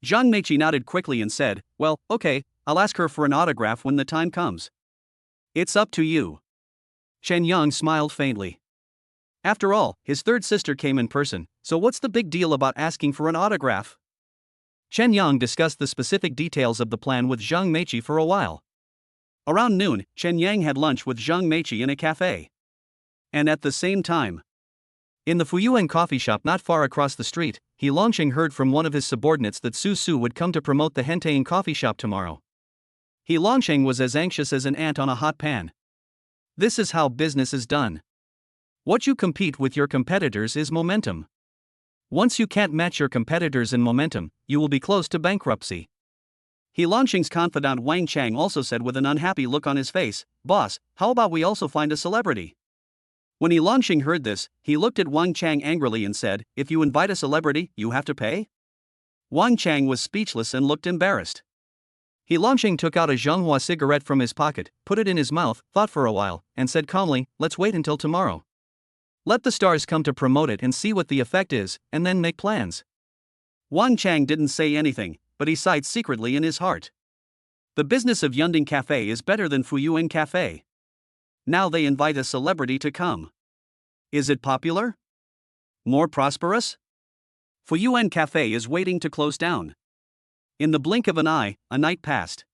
Zhang Meiqi nodded quickly and said, "Well, okay, I'll ask her for an autograph when the time comes." "It's up to you." Chen Yang smiled faintly. After all, his third sister came in person, so what's the big deal about asking for an autograph? Chen Yang discussed the specific details of the plan with Zhang Meiqi for a while. Around noon, Chen Yang had lunch with Zhang Meiqi in a cafe. And at the same time, in the Fuyuan coffee shop not far across the street, He Longsheng heard from one of his subordinates that Su Su would come to promote the Henteing coffee shop tomorrow. He Longsheng was as anxious as an ant on a hot pan. This is how business is done. What you compete with your competitors is momentum. Once you can't match your competitors in momentum, you will be close to bankruptcy. He Longsheng's confidant Wang Chang also said with an unhappy look on his face, "Boss, how about we also find a celebrity?" When He Longsheng heard this, he looked at Wang Chang angrily and said, "If you invite a celebrity, you have to pay?" Wang Chang was speechless and looked embarrassed. He Longsheng took out a Zhonghua cigarette from his pocket, put it in his mouth, thought for a while, and said calmly, "Let's wait until tomorrow. Let the stars come to promote it and see what the effect is, and then make plans." Wang Chang didn't say anything, but he sighed secretly in his heart. The business of Yunding Cafe is better than Fuyuan Cafe. Now they invite a celebrity to come. Is it popular? More prosperous? Fuyuan Cafe is waiting to close down. In the blink of an eye, a night passed.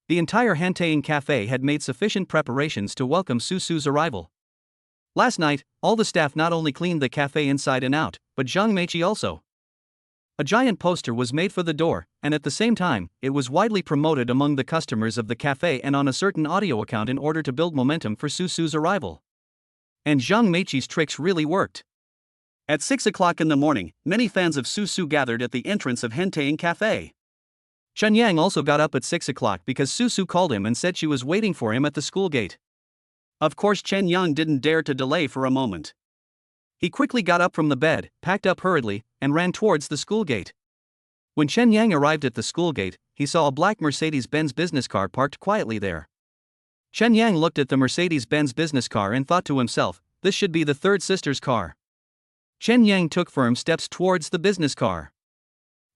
The entire Hanteing Cafe had made sufficient preparations to welcome Su Su's arrival. Last night, all the staff not only cleaned the cafe inside and out, but Zhang Meiqi also. A giant poster was made for the door, and at the same time, it was widely promoted among the customers of the cafe and on a certain audio account in order to build momentum for Su Su's arrival. And Zhang Meiqi's tricks really worked. At 6 o'clock in the morning, many fans of Su Su gathered at the entrance of Henteing Cafe. Chen Yang also got up at 6 o'clock because Su Su called him and said she was waiting for him at the school gate. Of course, Chen Yang didn't dare to delay for a moment. He quickly got up from the bed, packed up hurriedly, and ran towards the school gate. When Chen Yang arrived at the school gate, he saw a black Mercedes-Benz business car parked quietly there. Chen Yang looked at the Mercedes-Benz business car and thought to himself, this should be the third sister's car. Chen Yang took firm steps towards the business car.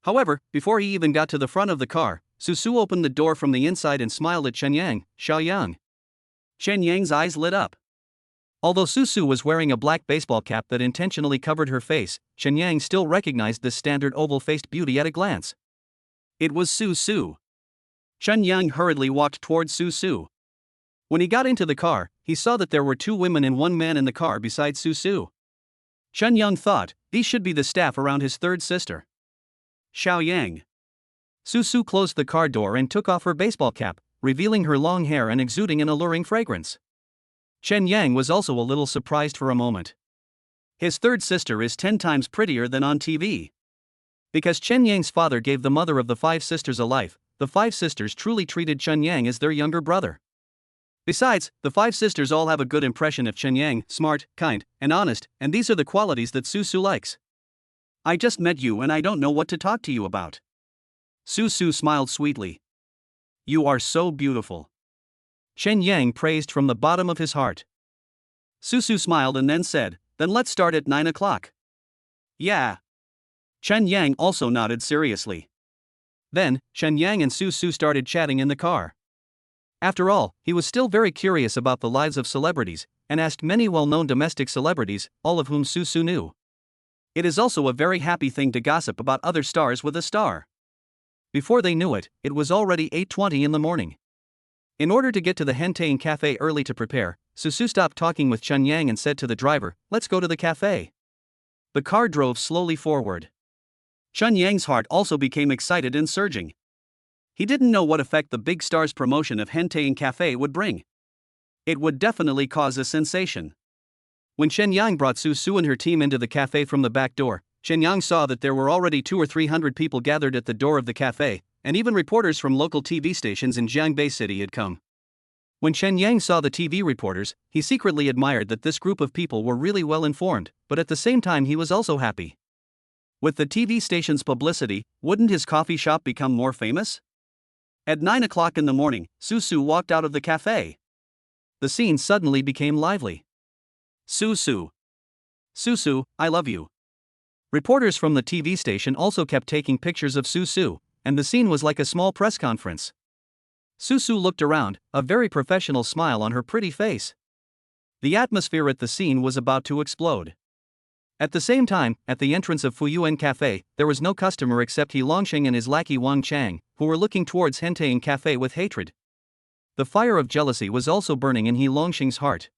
However, before he even got to the front of the car, Su Su opened the door from the inside and smiled at Chen Yang, Xiaoyang. Chen Yang's eyes lit up. Although Su Su was wearing a black baseball cap that intentionally covered her face, Chen Yang still recognized this standard oval-faced beauty at a glance. It was Su Su. Chen Yang hurriedly walked towards Su Su. When he got into the car, he saw that there were 2 women and 1 man in the car besides Su Su. Chen Yang thought, these should be the staff around his third sister. Xiaoyang. Su Su closed the car door and took off her baseball cap, revealing her long hair and exuding an alluring fragrance. Chen Yang was also a little surprised for a moment. His third sister is 10 times prettier than on TV. Because Chen Yang's father gave the mother of the 5 sisters a life, the 5 sisters truly treated Chen Yang as their younger brother. Besides, the 5 sisters all have a good impression of Chen Yang: smart, kind, and honest, and these are the qualities that Su Su likes. I just met you and I don't know what to talk to you about. Su Su smiled sweetly. You are so beautiful. Chen Yang praised from the bottom of his heart. Su Su smiled and then said, then let's start at 9 o'clock. Yeah. Chen Yang also nodded seriously. Then, Chen Yang and Su Su started chatting in the car. After all, he was still very curious about the lives of celebrities, and asked many well-known domestic celebrities, all of whom Su Su knew. It is also a very happy thing to gossip about other stars with a star. Before they knew it, it was already 8:20 in the morning. In order to get to the Hentein Cafe early to prepare, Su Su stopped talking with Chen Yang and said to the driver, let's go to the cafe. The car drove slowly forward. Chen Yang's heart also became excited and surging. He didn't know what effect the big star's promotion of Hentein Cafe would bring. It would definitely cause a sensation. When Chen Yang brought Su Su and her team into the cafe from the back door, Chen Yang saw that there were already 200 or 300 people gathered at the door of the cafe, and even reporters from local TV stations in Jiangbei City had come. When Chen Yang saw the TV reporters, he secretly admired that this group of people were really well informed, but at the same time he was also happy. With the TV station's publicity, wouldn't his coffee shop become more famous? At 9 o'clock in the morning, Su Su walked out of the cafe. The scene suddenly became lively. Su Su. Su Su, I love you. Reporters from the TV station also kept taking pictures of Su Su, and the scene was like a small press conference. Su Su looked around, a very professional smile on her pretty face. The atmosphere at the scene was about to explode. At the same time, at the entrance of Fuyuan Cafe, there was no customer except He Longsheng and his lackey Wang Chang, who were looking towards Hentein Cafe with hatred. The fire of jealousy was also burning in He Longsheng's heart.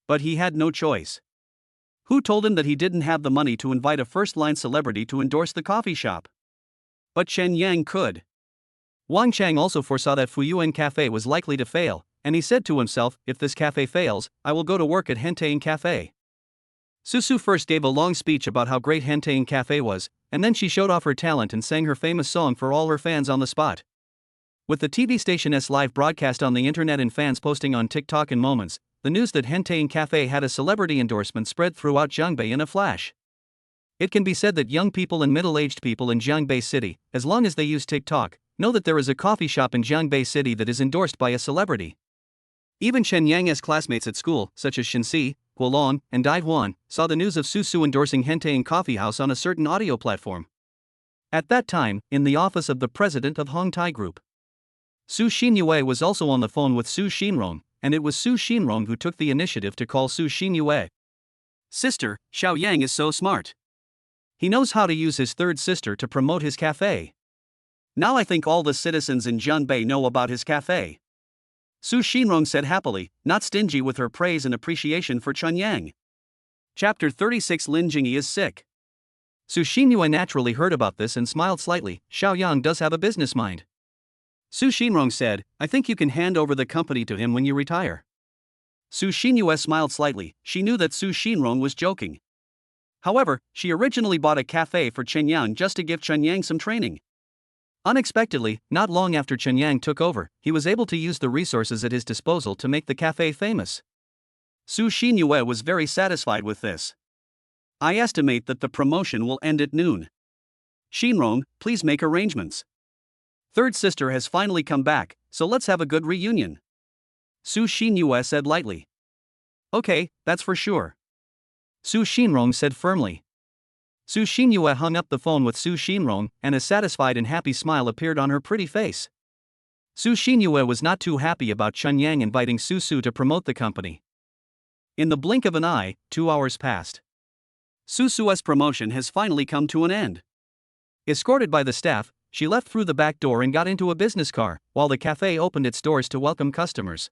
But he had no choice. Who told him that he didn't have the money to invite a first-line celebrity to endorse the coffee shop? But Chen Yang could. Wang Chang also foresaw that Fuyuan Cafe was likely to fail, and he said to himself, if this cafe fails, I will go to work at Hentein Cafe. Su Su first gave a long speech about how great Hentein Cafe was, and then she showed off her talent and sang her famous song for all her fans on the spot. With the TV station's live broadcast on the internet and fans posting on TikTok in moments, the news that Hentein Cafe had a celebrity endorsement spread throughout Jiangbei in a flash. It can be said that young people and middle-aged people in Jiangbei City, as long as they use TikTok, know that there is a coffee shop in Jiangbei City that is endorsed by a celebrity. Even Chen Yang's classmates at school, such as Shinxi, Guolong, and Dai Huan, saw the news of Su Su endorsing Hentein Coffee House on a certain audio platform. At that time, in the office of the president of Hongtai Group, Su Xinyue was also on the phone with Su Xinrong, and it was Su Xinrong who took the initiative to call Su Xinyue. Sister, Xiaoyang is so smart. He knows how to use his third sister to promote his cafe. Now I think all the citizens in Jiangbei know about his cafe. Su Xinrong said happily, not stingy with her praise and appreciation for Chen Yang. Chapter 36 Lin Jingyi is sick. Su Xinyue naturally heard about this and smiled slightly. Xiaoyang does have a business mind. Su Xinrong said, I think you can hand over the company to him when you retire. Su Xinyue smiled slightly. She knew that Su Xinrong was joking. However, she originally bought a cafe for Chen Yang just to give Chen Yang some training. Unexpectedly, not long after Chen Yang took over, he was able to use the resources at his disposal to make the cafe famous. Su Xinyue was very satisfied with this. I estimate that the promotion will end at noon. Xinrong, please make arrangements. Third sister has finally come back, so let's have a good reunion. Su Xinyue said lightly. Okay, that's for sure. Su Xinrong said firmly. Su Xinyue hung up the phone with Su Xinrong, and a satisfied and happy smile appeared on her pretty face. Su Xinyue was not too happy about Chen Yang inviting Su Su to promote the company. In the blink of an eye, 2 hours passed. Su Su's promotion has finally come to an end. Escorted by the staff, she left through the back door and got into a business car, while the cafe opened its doors to welcome customers.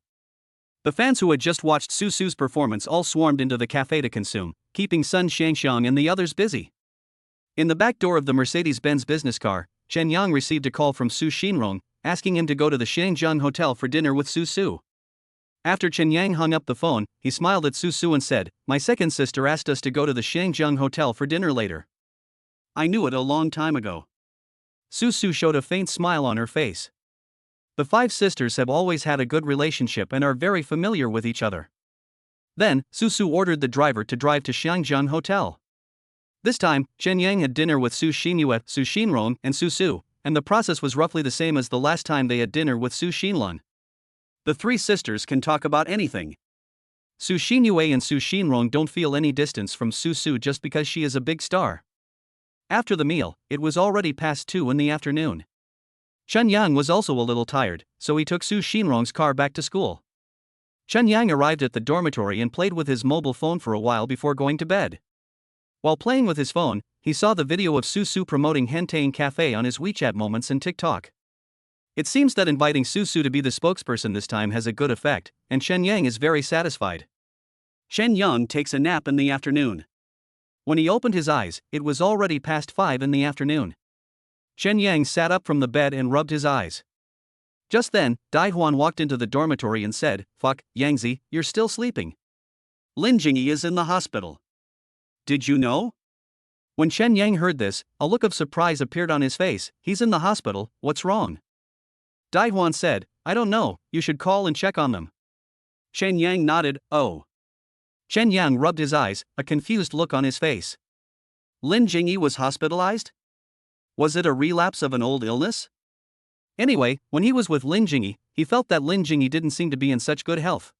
The fans who had just watched Su Su's performance all swarmed into the cafe to consume, keeping Sun Shangxiang and the others busy. In the back door of the Mercedes-Benz business car, Chen Yang received a call from Su Xinrong, asking him to go to the Shangjiang Hotel for dinner with Su Su. After Chen Yang hung up the phone, he smiled at Su Su and said, "My second sister asked us to go to the Shangjiang Hotel for dinner later. I knew it a long time ago." Su Su showed a faint smile on her face. The 5 sisters have always had a good relationship and are very familiar with each other. Then, Su Su ordered the driver to drive to Shangjiang Hotel. This time, Chen Yang had dinner with Su Xinyue, Su Xinrong, and Su Su, and the process was roughly the same as the last time they had dinner with Su Xinlun. The 3 sisters can talk about anything. Su Xinyue and Su Xinrong don't feel any distance from Su Su just because she is a big star. After the meal, it was already past 2 in the afternoon. Chen Yang was also a little tired, so he took Su Xinrong's car back to school. Chen Yang arrived at the dormitory and played with his mobile phone for a while before going to bed. While playing with his phone, he saw the video of Su Su promoting Hentain Cafe on his WeChat Moments and TikTok. It seems that inviting Su Su to be the spokesperson this time has a good effect, and Chen Yang is very satisfied. Chen Yang takes a nap in the afternoon. When he opened his eyes, it was already past 5 in the afternoon. Chen Yang sat up from the bed and rubbed his eyes. Just then, Dai Huan walked into the dormitory and said, "Fuck, Yangzi, you're still sleeping. Lin Jingyi is in the hospital. Did you know?" When Chen Yang heard this, a look of surprise appeared on his face. "He's in the hospital, what's wrong?" Dai Huan said, "I don't know, you should call and check on them." Chen Yang nodded, "Oh." Chen Yang rubbed his eyes, a confused look on his face. Lin Jingyi was hospitalized? Was it a relapse of an old illness? Anyway, when he was with Lin Jingyi, he felt that Lin Jingyi didn't seem to be in such good health.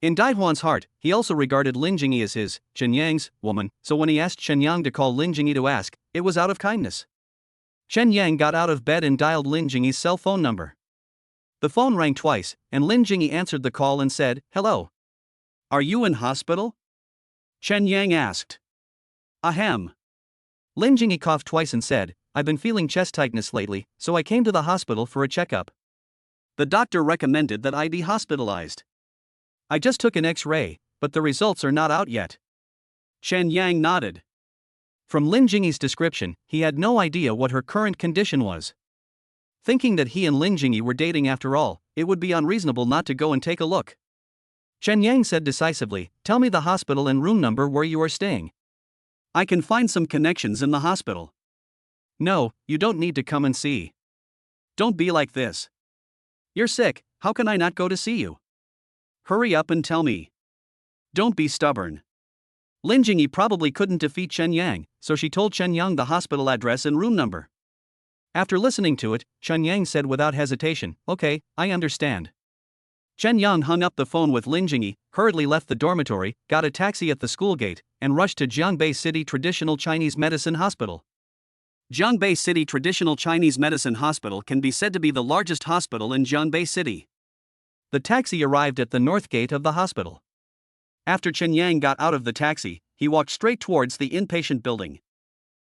In Dai Huan's heart, he also regarded Lin Jingyi as his, Chen Yang's, woman, so when he asked Chen Yang to call Lin Jingyi to ask, it was out of kindness. Chen Yang got out of bed and dialed Lin Jingyi's cell phone number. The phone rang twice, and Lin Jingyi answered the call and said, "Hello. Are you in hospital?" Chen Yang asked. "Ahem." Lin Jingyi coughed twice and said, "I've been feeling chest tightness lately, so I came to the hospital for a checkup. The doctor recommended that I be hospitalized. I just took an X-ray, but the results are not out yet." Chen Yang nodded. From Lin Jingyi's description, he had no idea what her current condition was. Thinking that he and Lin Jingyi were dating after all, it would be unreasonable not to go and take a look. Chen Yang said decisively, "Tell me the hospital and room number where you are staying. I can find some connections in the hospital." "No, you don't need to come and see. Don't be like this. You're sick, how can I not go to see you? Hurry up and tell me. Don't be stubborn." Lin Jingyi probably couldn't defeat Chen Yang, so she told Chen Yang the hospital address and room number. After listening to it, Chen Yang said without hesitation, "Okay, I understand." Chen Yang hung up the phone with Lin Jingyi, hurriedly left the dormitory, got a taxi at the school gate, and rushed to Jiangbei City Traditional Chinese Medicine Hospital. Jiangbei City Traditional Chinese Medicine Hospital can be said to be the largest hospital in Jiangbei City. The taxi arrived at the north gate of the hospital. After Chen Yang got out of the taxi, he walked straight towards the inpatient building.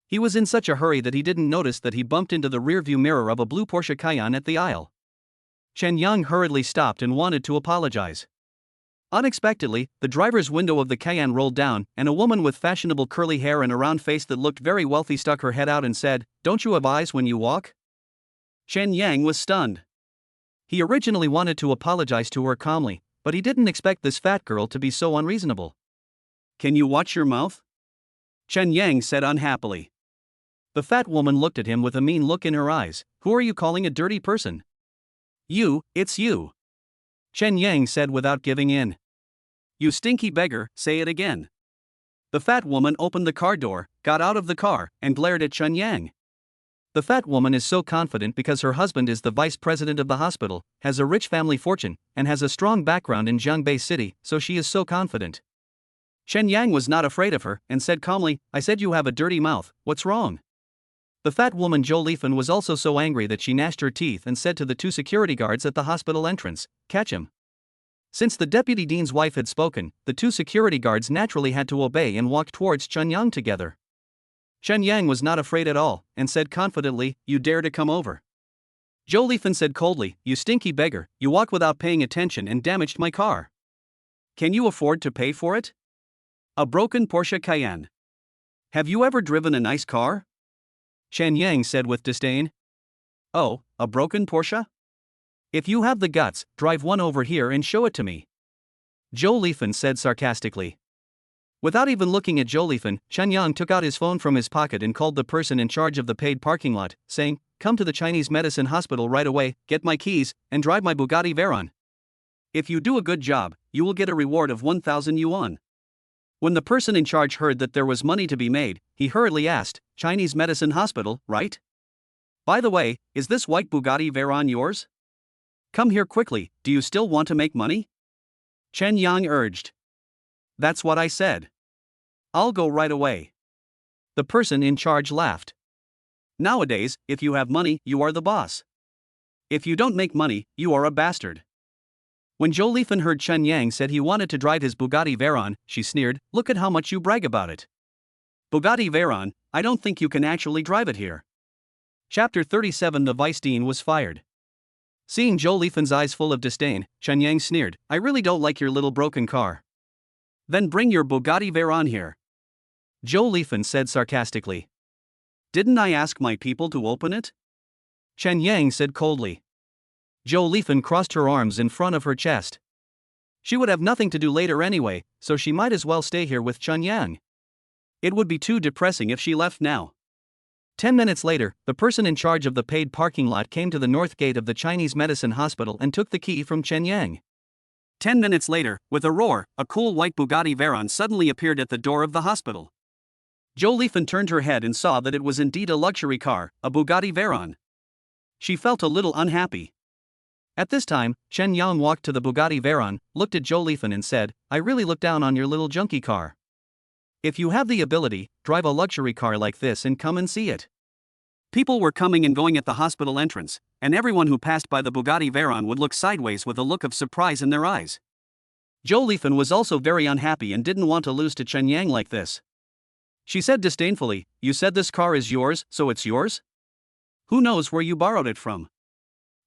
He was in such a hurry that he didn't notice that he bumped into the rearview mirror of a blue Porsche Cayenne at the aisle. Chen Yang hurriedly stopped and wanted to apologize. Unexpectedly, the driver's window of the Cayenne rolled down, and a woman with fashionable curly hair and a round face that looked very wealthy stuck her head out and said, "Don't you have eyes when you walk?" Chen Yang was stunned. He originally wanted to apologize to her calmly, but he didn't expect this fat girl to be so unreasonable. "Can you watch your mouth?" Chen Yang said unhappily. The fat woman looked at him with a mean look in her eyes. "Who are you calling a dirty person?" "You, it's you." Chen Yang said without giving in. "You stinky beggar, say it again." The fat woman opened the car door, got out of the car, and glared at Chen Yang. The fat woman is so confident because her husband is the vice president of the hospital, has a rich family fortune, and has a strong background in Jiangbei City, so she is so confident. Chen Yang was not afraid of her and said calmly, I said you have a dirty mouth, what's wrong? The fat woman Zhou Lifen was also so angry that she gnashed her teeth and said to the two security guards at the hospital entrance, catch him. Since the deputy dean's wife had spoken, the two security guards naturally had to obey and walked towards Chen Yang together. Chen Yang was not afraid at all, and said confidently, you dare to come over. Zhou Lifen said coldly, you stinky beggar, you walked without paying attention and damaged my car. Can you afford to pay for it? A broken Porsche Cayenne. Have you ever driven a nice car? Chen Yang said with disdain. Oh, a broken Porsche? If you have the guts, drive one over here and show it to me. Zhou Lifen said sarcastically. Without even looking at Zhou Lifen, Chen Yang took out his phone from his pocket and called the person in charge of the paid parking lot, saying, come to the Chinese medicine hospital right away, get my keys, and drive my Bugatti Veyron. If you do a good job, you will get a reward of 1,000 yuan. When the person in charge heard that there was money to be made, he hurriedly asked, Chinese medicine hospital, right? By the way, is this white Bugatti Veyron yours? Come here quickly, do you still want to make money? Chen Yang urged. That's what I said. I'll go right away. The person in charge laughed. Nowadays, if you have money, you are the boss. If you don't make money, you are a bastard. When Zhou Lifen heard Chen Yang said he wanted to drive his Bugatti Veyron, she sneered, look at how much you brag about it. Bugatti Veyron, I don't think you can actually drive it here. Chapter 37 The Vice Dean was fired. Seeing Zhou Lifen's eyes full of disdain, Chen Yang sneered, I really don't like your little broken car. Then bring your Bugatti Veyron here. Zhou Lifen said sarcastically. Didn't I ask my people to open it? Chen Yang said coldly. Zhou Lifen crossed her arms in front of her chest. She would have nothing to do later anyway, so she might as well stay here with Chen Yang. It would be too depressing if she left now. 10 minutes later, the person in charge of the paid parking lot came to the north gate of the Chinese medicine hospital and took the key from Chen Yang. 10 minutes later, with a roar, a cool white Bugatti Veyron suddenly appeared at the door of the hospital. Zhou Lifen turned her head and saw that it was indeed a luxury car, a Bugatti Veyron. She felt a little unhappy. At this time, Chen Yang walked to the Bugatti Veyron, looked at Zhou Lifen and said, I really look down on your little junkie car. If you have the ability, drive a luxury car like this and come and see it. People were coming and going at the hospital entrance, and everyone who passed by the Bugatti Veyron would look sideways with a look of surprise in their eyes. Zhou Lifen was also very unhappy and didn't want to lose to Chen Yang like this. She said disdainfully, you said this car is yours, so it's yours? Who knows where you borrowed it from?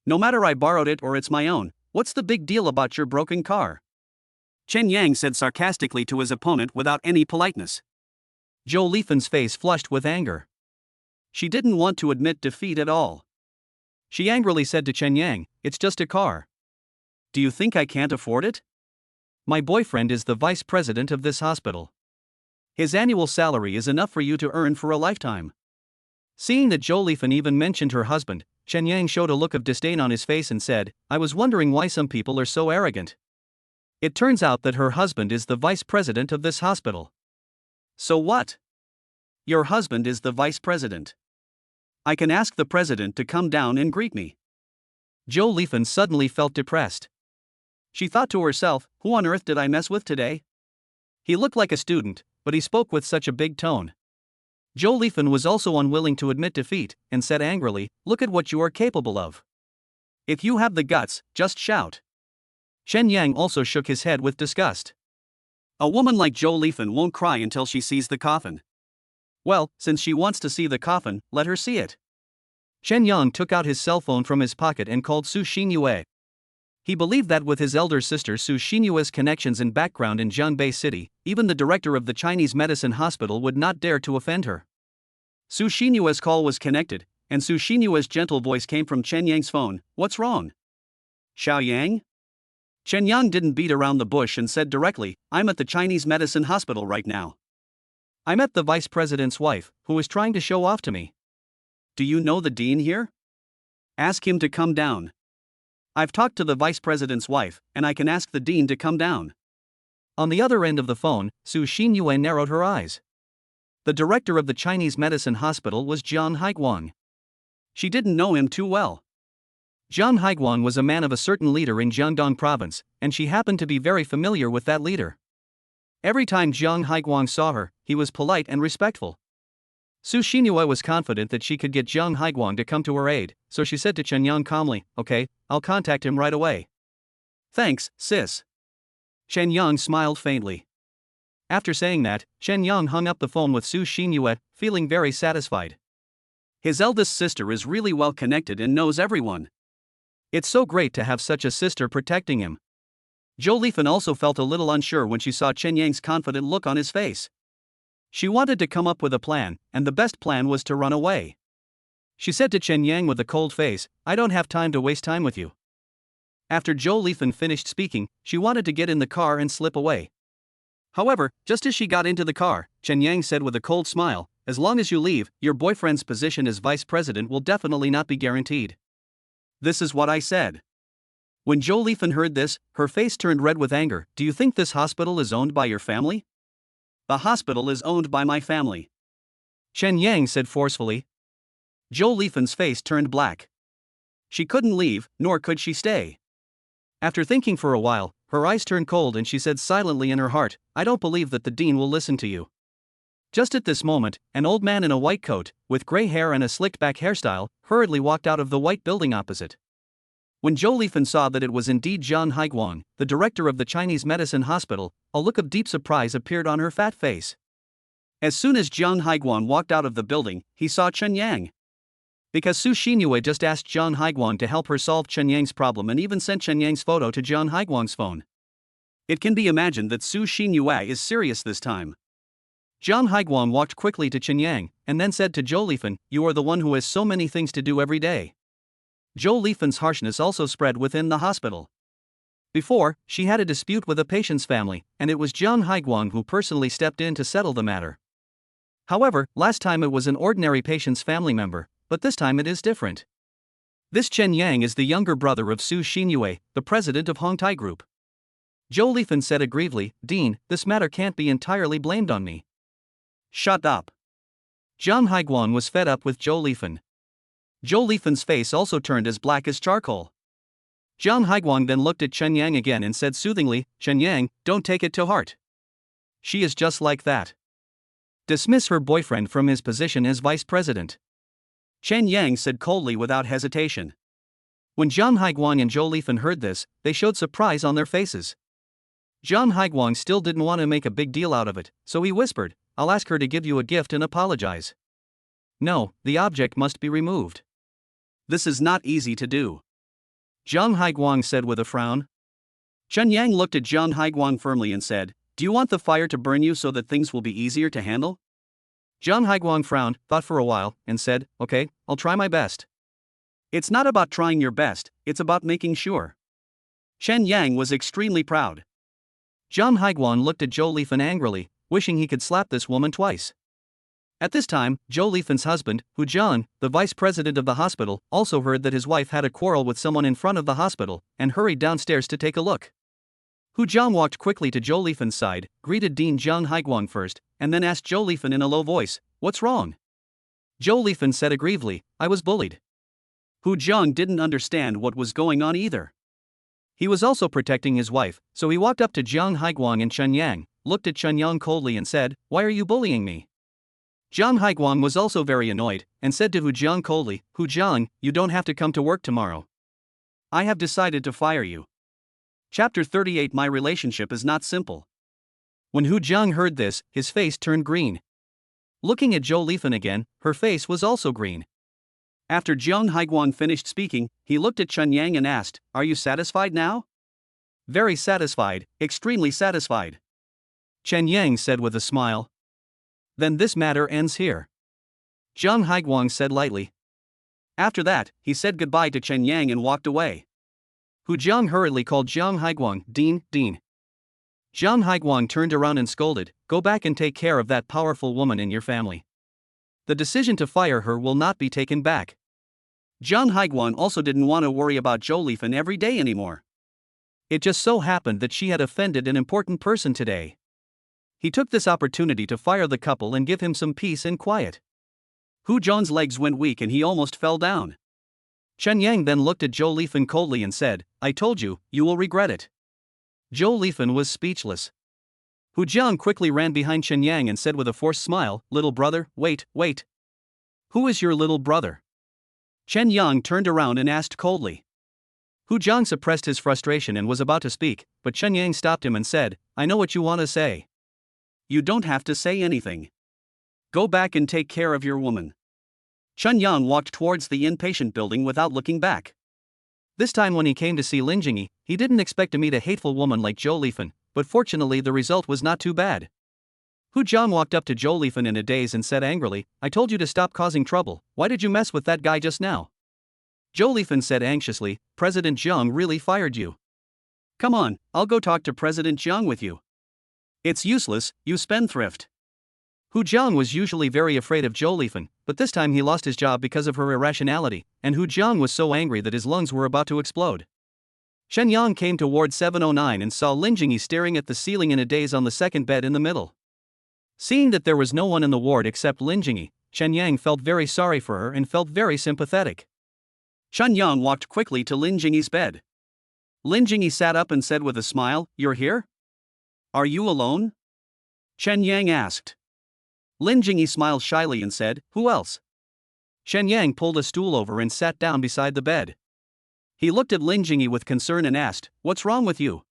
No matter I borrowed it or it's my own, what's the big deal about your broken car? Chen Yang said sarcastically to his opponent without any politeness. Zhou Lifen's face flushed with anger. She didn't want to admit defeat at all. She angrily said to Chen Yang, it's just a car. Do you think I can't afford it? My boyfriend is the vice president of this hospital. His annual salary is enough for you to earn for a lifetime. Seeing that Zhou Lifen even mentioned her husband, Chen Yang showed a look of disdain on his face and said, I was wondering why some people are so arrogant. It turns out that her husband is the vice president of this hospital. So what? Your husband is the vice president. I can ask the president to come down and greet me. Zhou Lifen suddenly felt depressed. She thought to herself, who on earth did I mess with today? He looked like a student, but he spoke with such a big tone. Zhou Lifen was also unwilling to admit defeat, and said angrily, look at what you are capable of. If you have the guts, just shout. Chen Yang also shook his head with disgust. A woman like Zhou Lifen won't cry until she sees the coffin. Well, since she wants to see the coffin, let her see it. Chen Yang took out his cell phone from his pocket and called Su Xinyue. He believed that with his elder sister Su Xinyue's connections and background in Jianbei City, even the director of the Chinese medicine hospital would not dare to offend her. Su Xinyue's call was connected, and Su Xinyue's gentle voice came from Chen Yang's phone. What's wrong? Xiao Yang? Chen Yang didn't beat around the bush and said directly, I'm at the Chinese medicine hospital right now. I met the vice president's wife, who is trying to show off to me. Do you know the dean here? Ask him to come down. I've talked to the vice president's wife, and I can ask the dean to come down. On the other end of the phone, Su Xinyue narrowed her eyes. The director of the Chinese medicine hospital was Jian Haiguang. She didn't know him too well. Jian Haiguang was a man of a certain leader in Jiangdong province, and she happened to be very familiar with that leader. Every time Jiang Haiguang saw her, he was polite and respectful. Su Xinyue was confident that she could get Jiang Haiguang to come to her aid, so she said to Chen Yang calmly, "Okay, I'll contact him right away." "Thanks, sis." Chen Yang smiled faintly. After saying that, Chen Yang hung up the phone with Su Xinyue, feeling very satisfied. His eldest sister is really well connected and knows everyone. It's so great to have such a sister protecting him. Zhou Lifan also felt a little unsure when she saw Chen Yang's confident look on his face. She wanted to come up with a plan, and the best plan was to run away. She said to Chen Yang with a cold face, "I don't have time to waste time with you." After Zhou Lifan finished speaking, she wanted to get in the car and slip away. However, just as she got into the car, Chen Yang said with a cold smile, "As long as you leave, your boyfriend's position as vice president will definitely not be guaranteed." This is what I said. When Zhou Lifan heard this, her face turned red with anger. "Do you think this hospital is owned by your family?" "The hospital is owned by my family," Chen Yang said forcefully. Zhou Lifan's face turned black. She couldn't leave, nor could she stay. After thinking for a while, her eyes turned cold and she said silently in her heart, "I don't believe that the dean will listen to you." Just at this moment, an old man in a white coat, with gray hair and a slicked back hairstyle, hurriedly walked out of the white building opposite. When Zhou Lifan saw that it was indeed Jiang Haiguang, the director of the Chinese medicine hospital, a look of deep surprise appeared on her fat face. As soon as Jiang Haiguang walked out of the building, he saw Chen Yang. Because Su Xinyue just asked Jiang Haiguang to help her solve Chen Yang's problem and even sent Chen Yang's photo to Jiang Haiguang's phone. It can be imagined that Su Xinyue is serious this time. Jiang Haiguang walked quickly to Chen Yang, and then said to Zhou Lifan, "You are the one who has so many things to do every day." Zhou Lifan's harshness also spread within the hospital. Before, she had a dispute with a patient's family, and it was Jiang Haiguang who personally stepped in to settle the matter. However, last time it was an ordinary patient's family member, but this time it is different. This Chen Yang is the younger brother of Su Xinyue, the president of Hongtai Group. Zhou Lifan said aggrievedly, "Dean, this matter can't be entirely blamed on me." "Shut up." Jiang Haiguang was fed up with Zhou Lifan. Zhou Lifan's face also turned as black as charcoal. Jiang Haiguang then looked at Chen Yang again and said soothingly, "Chen Yang, don't take it to heart. She is just like that. Dismiss her boyfriend from his position as vice president." Chen Yang said coldly without hesitation. When Jiang Haiguang and Zhou Lifan heard this, they showed surprise on their faces. Jiang Haiguang still didn't want to make a big deal out of it, so he whispered, "I'll ask her to give you a gift and apologize." "No, the object must be removed." "This is not easy to do," Jiang Haiguang said with a frown. Chen Yang looked at Jiang Haiguang firmly and said, "Do you want the fire to burn you so that things will be easier to handle?" Jiang Haiguang frowned, thought for a while, and said, "Okay, I'll try my best." "It's not about trying your best, it's about making sure." Chen Yang was extremely proud. Jiang Haiguang looked at Zhou Lifan angrily, wishing he could slap this woman twice. At this time, Zhou Lifan's husband, Hu Jiang, the vice president of the hospital, also heard that his wife had a quarrel with someone in front of the hospital, and hurried downstairs to take a look. Hu Jiang walked quickly to Zhou Lifan's side, greeted Dean Jiang Haiguang first, and then asked Zhou Lifan in a low voice, "What's wrong?" Zhou Lifan said aggrievedly, "I was bullied." Hu Jiang didn't understand what was going on either. He was also protecting his wife, so he walked up to Jiang Haiguang and Chen Yang, looked at Chen Yang coldly and said, "Why are you bullying me?" Jiang Haiguang was also very annoyed, and said to Hu Jiang coldly, "Hu Jiang, you don't have to come to work tomorrow. I have decided to fire you." Chapter 38 My relationship is not simple. When Hu Jiang heard this, his face turned green. Looking at Zhou Lifan again, her face was also green. After Jiang Haiguang finished speaking, he looked at Chen Yang and asked, "Are you satisfied now?" "Very satisfied, extremely satisfied," Chen Yang said with a smile. "Then this matter ends here," Jiang Haiguang said lightly. After that, he said goodbye to Chen Yang and walked away. Hu Jiang hurriedly called Jiang Haiguang, Dean. Jiang Haiguang turned around and scolded, "Go back and take care of that powerful woman in your family. The decision to fire her will not be taken back." Jiang Haiguang also didn't want to worry about Zhou Lifan every day anymore. It just so happened that she had offended an important person today. He took this opportunity to fire the couple and give him some peace and quiet. Hu Jiang's legs went weak and he almost fell down. Chen Yang then looked at Zhou Lifan coldly and said, "I told you, you will regret it." Zhou Lifan was speechless. Hu Jiang quickly ran behind Chen Yang and said with a forced smile, "Little brother, wait, wait. Who is your little brother?" Chen Yang turned around and asked coldly. Hu Jiang suppressed his frustration and was about to speak, but Chen Yang stopped him and said, "I know what you want to say. You don't have to say anything. Go back and take care of your woman." Chen Yang walked towards the inpatient building without looking back. This time when he came to see Lin Jingyi, he didn't expect to meet a hateful woman like Zhou Lifan, but fortunately the result was not too bad. Hu Jiang walked up to Zhou Lifan in a daze and said angrily, "I told you to stop causing trouble, why did you mess with that guy just now?" Zhou Lifan said anxiously, "President Jiang really fired you. Come on, I'll go talk to President Jiang with you." "It's useless, you spendthrift." Hu Jiang was usually very afraid of Zhou Lifan, but this time he lost his job because of her irrationality, and Hu Jiang was so angry that his lungs were about to explode. Shen Yang came toward 709 and saw Lin Jingyi staring at the ceiling in a daze on the second bed in the middle. Seeing that there was no one in the ward except Lin Jingyi, Chen Yang felt very sorry for her and felt very sympathetic. Chen Yang walked quickly to Lin Jingyi's bed. Lin Jingyi sat up and said with a smile, "You're here? Are you alone?" Chen Yang asked. Lin Jingyi smiled shyly and said, "Who else?" Shen Yang pulled a stool over and sat down beside the bed. He looked at Lin Jingyi with concern and asked, "What's wrong with you?"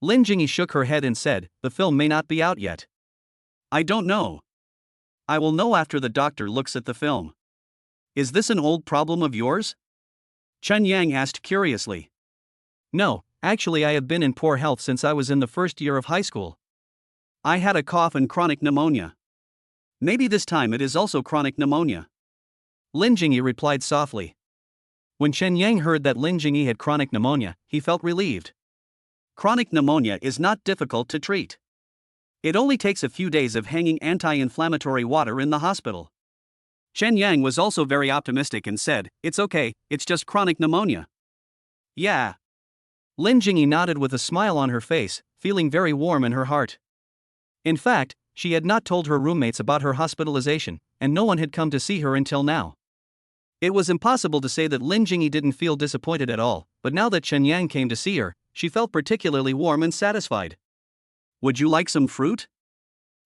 Lin Jingyi shook her head and said, "The film may not be out yet." "I don't know. I will know after the doctor looks at the film." "Is this an old problem of yours?" Chen Yang asked curiously. "No, actually I have been in poor health since I was in the first year of high school. I had a cough and chronic pneumonia. Maybe this time it is also chronic pneumonia." Lin Jingyi replied softly. When Chen Yang heard that Lin Jingyi had chronic pneumonia, he felt relieved. Chronic pneumonia is not difficult to treat. It only takes a few days of hanging anti-inflammatory water in the hospital. Chen Yang was also very optimistic and said, "It's okay, it's just chronic pneumonia." "Yeah." Lin Jingyi nodded with a smile on her face, feeling very warm in her heart. In fact, she had not told her roommates about her hospitalization, and no one had come to see her until now. It was impossible to say that Lin Jingyi didn't feel disappointed at all, but now that Chen Yang came to see her, she felt particularly warm and satisfied. "Would you like some fruit?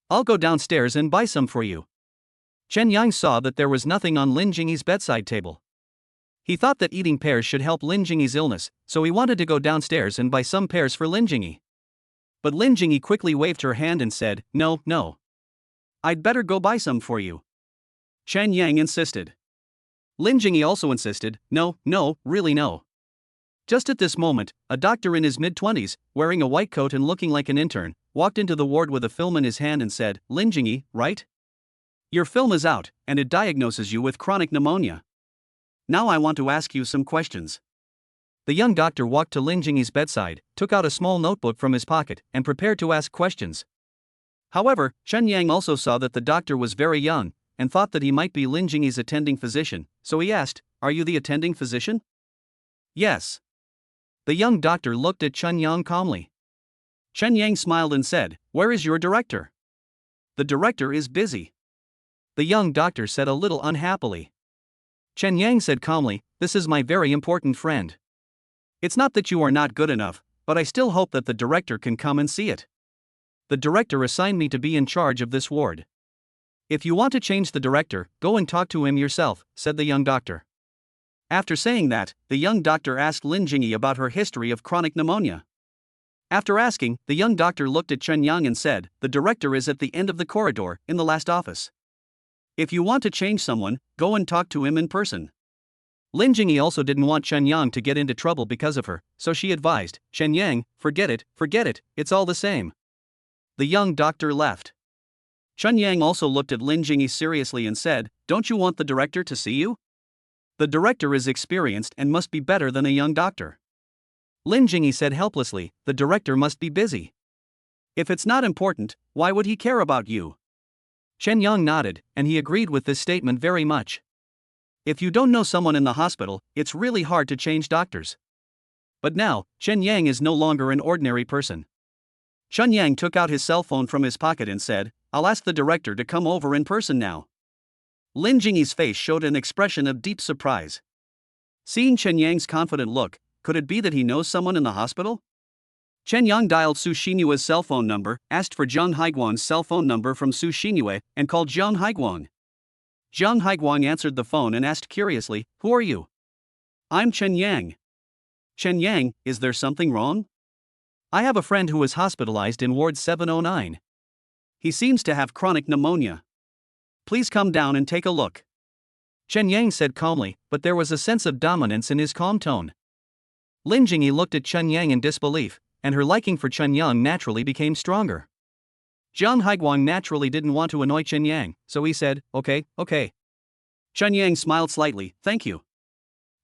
I'll go downstairs and buy some for you." Chen Yang saw that there was nothing on Lin Jingyi's bedside table. He thought that eating pears should help Lin Jingyi's illness, so he wanted to go downstairs and buy some pears for Lin Jingyi. But Lin Jingyi quickly waved her hand and said, "No, no. I'd better go buy some for you." Chen Yang insisted. Lin Jingyi also insisted, "No, no, really no." Just at this moment, a doctor in his mid-20s, wearing a white coat and looking like an intern, walked into the ward with a film in his hand and said, "Lin Jingyi, right? Your film is out, and it diagnoses you with chronic pneumonia. Now I want to ask you some questions." The young doctor walked to Lin Jingyi's bedside, took out a small notebook from his pocket, and prepared to ask questions. However, Chen Yang also saw that the doctor was very young, and thought that he might be Lin Jingyi's attending physician, so he asked, "Are you the attending physician?" "Yes." The young doctor looked at Chen Yang calmly. Chen Yang smiled and said, "Where is your director?" "The director is busy." The young doctor said a little unhappily. Chen Yang said calmly, "This is my very important friend. It's not that you are not good enough, but I still hope that the director can come and see it. The director assigned me to be in charge of this ward. If you want to change the director, go and talk to him yourself," said the young doctor. After saying that, the young doctor asked Lin Jingyi about her history of chronic pneumonia. After asking, the young doctor looked at Chen Yang and said, "The director is at the end of the corridor, in the last office. If you want to change someone, go and talk to him in person." Lin Jingyi also didn't want Chen Yang to get into trouble because of her, so she advised, "Chen Yang, forget it, it's all the same." The young doctor left. Chen Yang also looked at Lin Jingyi seriously and said, "Don't you want the director to see you? The director is experienced and must be better than a young doctor." Lin Jingyi said helplessly, "The director must be busy. If it's not important, why would he care about you?" Chen Yang nodded, and he agreed with this statement very much. If you don't know someone in the hospital, it's really hard to change doctors. But now, Chen Yang is no longer an ordinary person. Chen Yang took out his cell phone from his pocket and said, "I'll ask the director to come over in person now." Lin Jingyi's face showed an expression of deep surprise. Seeing Chen Yang's confident look, could it be that he knows someone in the hospital? Chen Yang dialed Su Xinyue's cell phone number, asked for Zhang Haiguang's cell phone number from Su Xinyue, and called Zhang Haiguang. Zhang Haiguang answered the phone and asked curiously, "Who are you?" "I'm Chen Yang." "Chen Yang, is there something wrong?" "I have a friend who is hospitalized in Ward 709. He seems to have chronic pneumonia. Please come down and take a look." Chen Yang said calmly, but there was a sense of dominance in his calm tone. Lin Jingyi looked at Chen Yang in disbelief, and her liking for Chen Yang naturally became stronger. Zhang Haiguang naturally didn't want to annoy Chen Yang, so he said, "Okay. Chen Yang smiled slightly, "Thank you."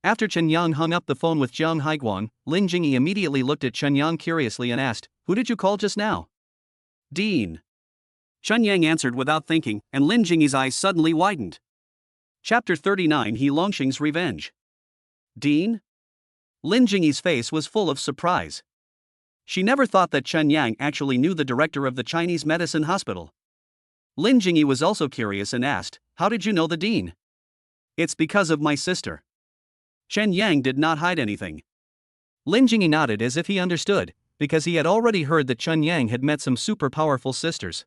After Chen Yang hung up the phone with Zhang Haiguang, Lin Jingyi immediately looked at Chen Yang curiously and asked, "Who did you call just now?" "Dean." Chen Yang answered without thinking, and Lin Jingyi's eyes suddenly widened. Chapter 39 He Longxing's Revenge. "Dean?" Lin Jingyi's face was full of surprise. She never thought that Chen Yang actually knew the director of the Chinese medicine hospital. Lin Jingyi was also curious and asked, "How did you know the dean?" "It's because of my sister." Chen Yang did not hide anything. Lin Jingyi nodded as if he understood, because he had already heard that Chen Yang had met some super powerful sisters.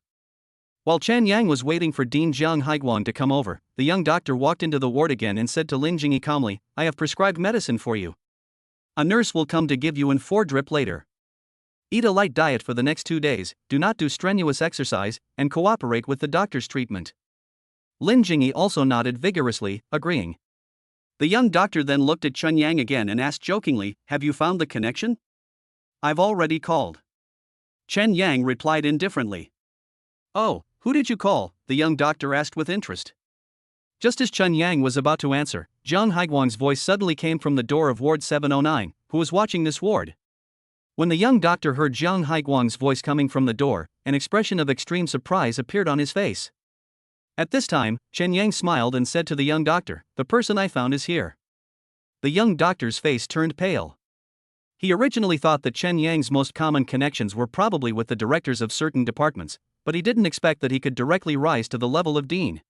While Chen Yang was waiting for Dean Zhang Haiguang to come over, the young doctor walked into the ward again and said to Lin Jingyi calmly, "I have prescribed medicine for you. A nurse will come to give you an 4-drip later. Eat a light diet for the next 2 days, do not do strenuous exercise, and cooperate with the doctor's treatment." Lin Jingyi also nodded vigorously, agreeing. The young doctor then looked at Chen Yang again and asked jokingly, "Have you found the connection?" "I've already called." Chen Yang replied indifferently. "Oh, who did you call?" the young doctor asked with interest. Just as Chen Yang was about to answer, Zhang Haiguang's voice suddenly came from the door of Ward 709, who was watching this ward. When the young doctor heard Zhang Haiguang's voice coming from the door, an expression of extreme surprise appeared on his face. At this time, Chen Yang smiled and said to the young doctor, "The person I found is here." The young doctor's face turned pale. He originally thought that Chen Yang's most common connections were probably with the directors of certain departments, but he didn't expect that he could directly rise to the level of dean.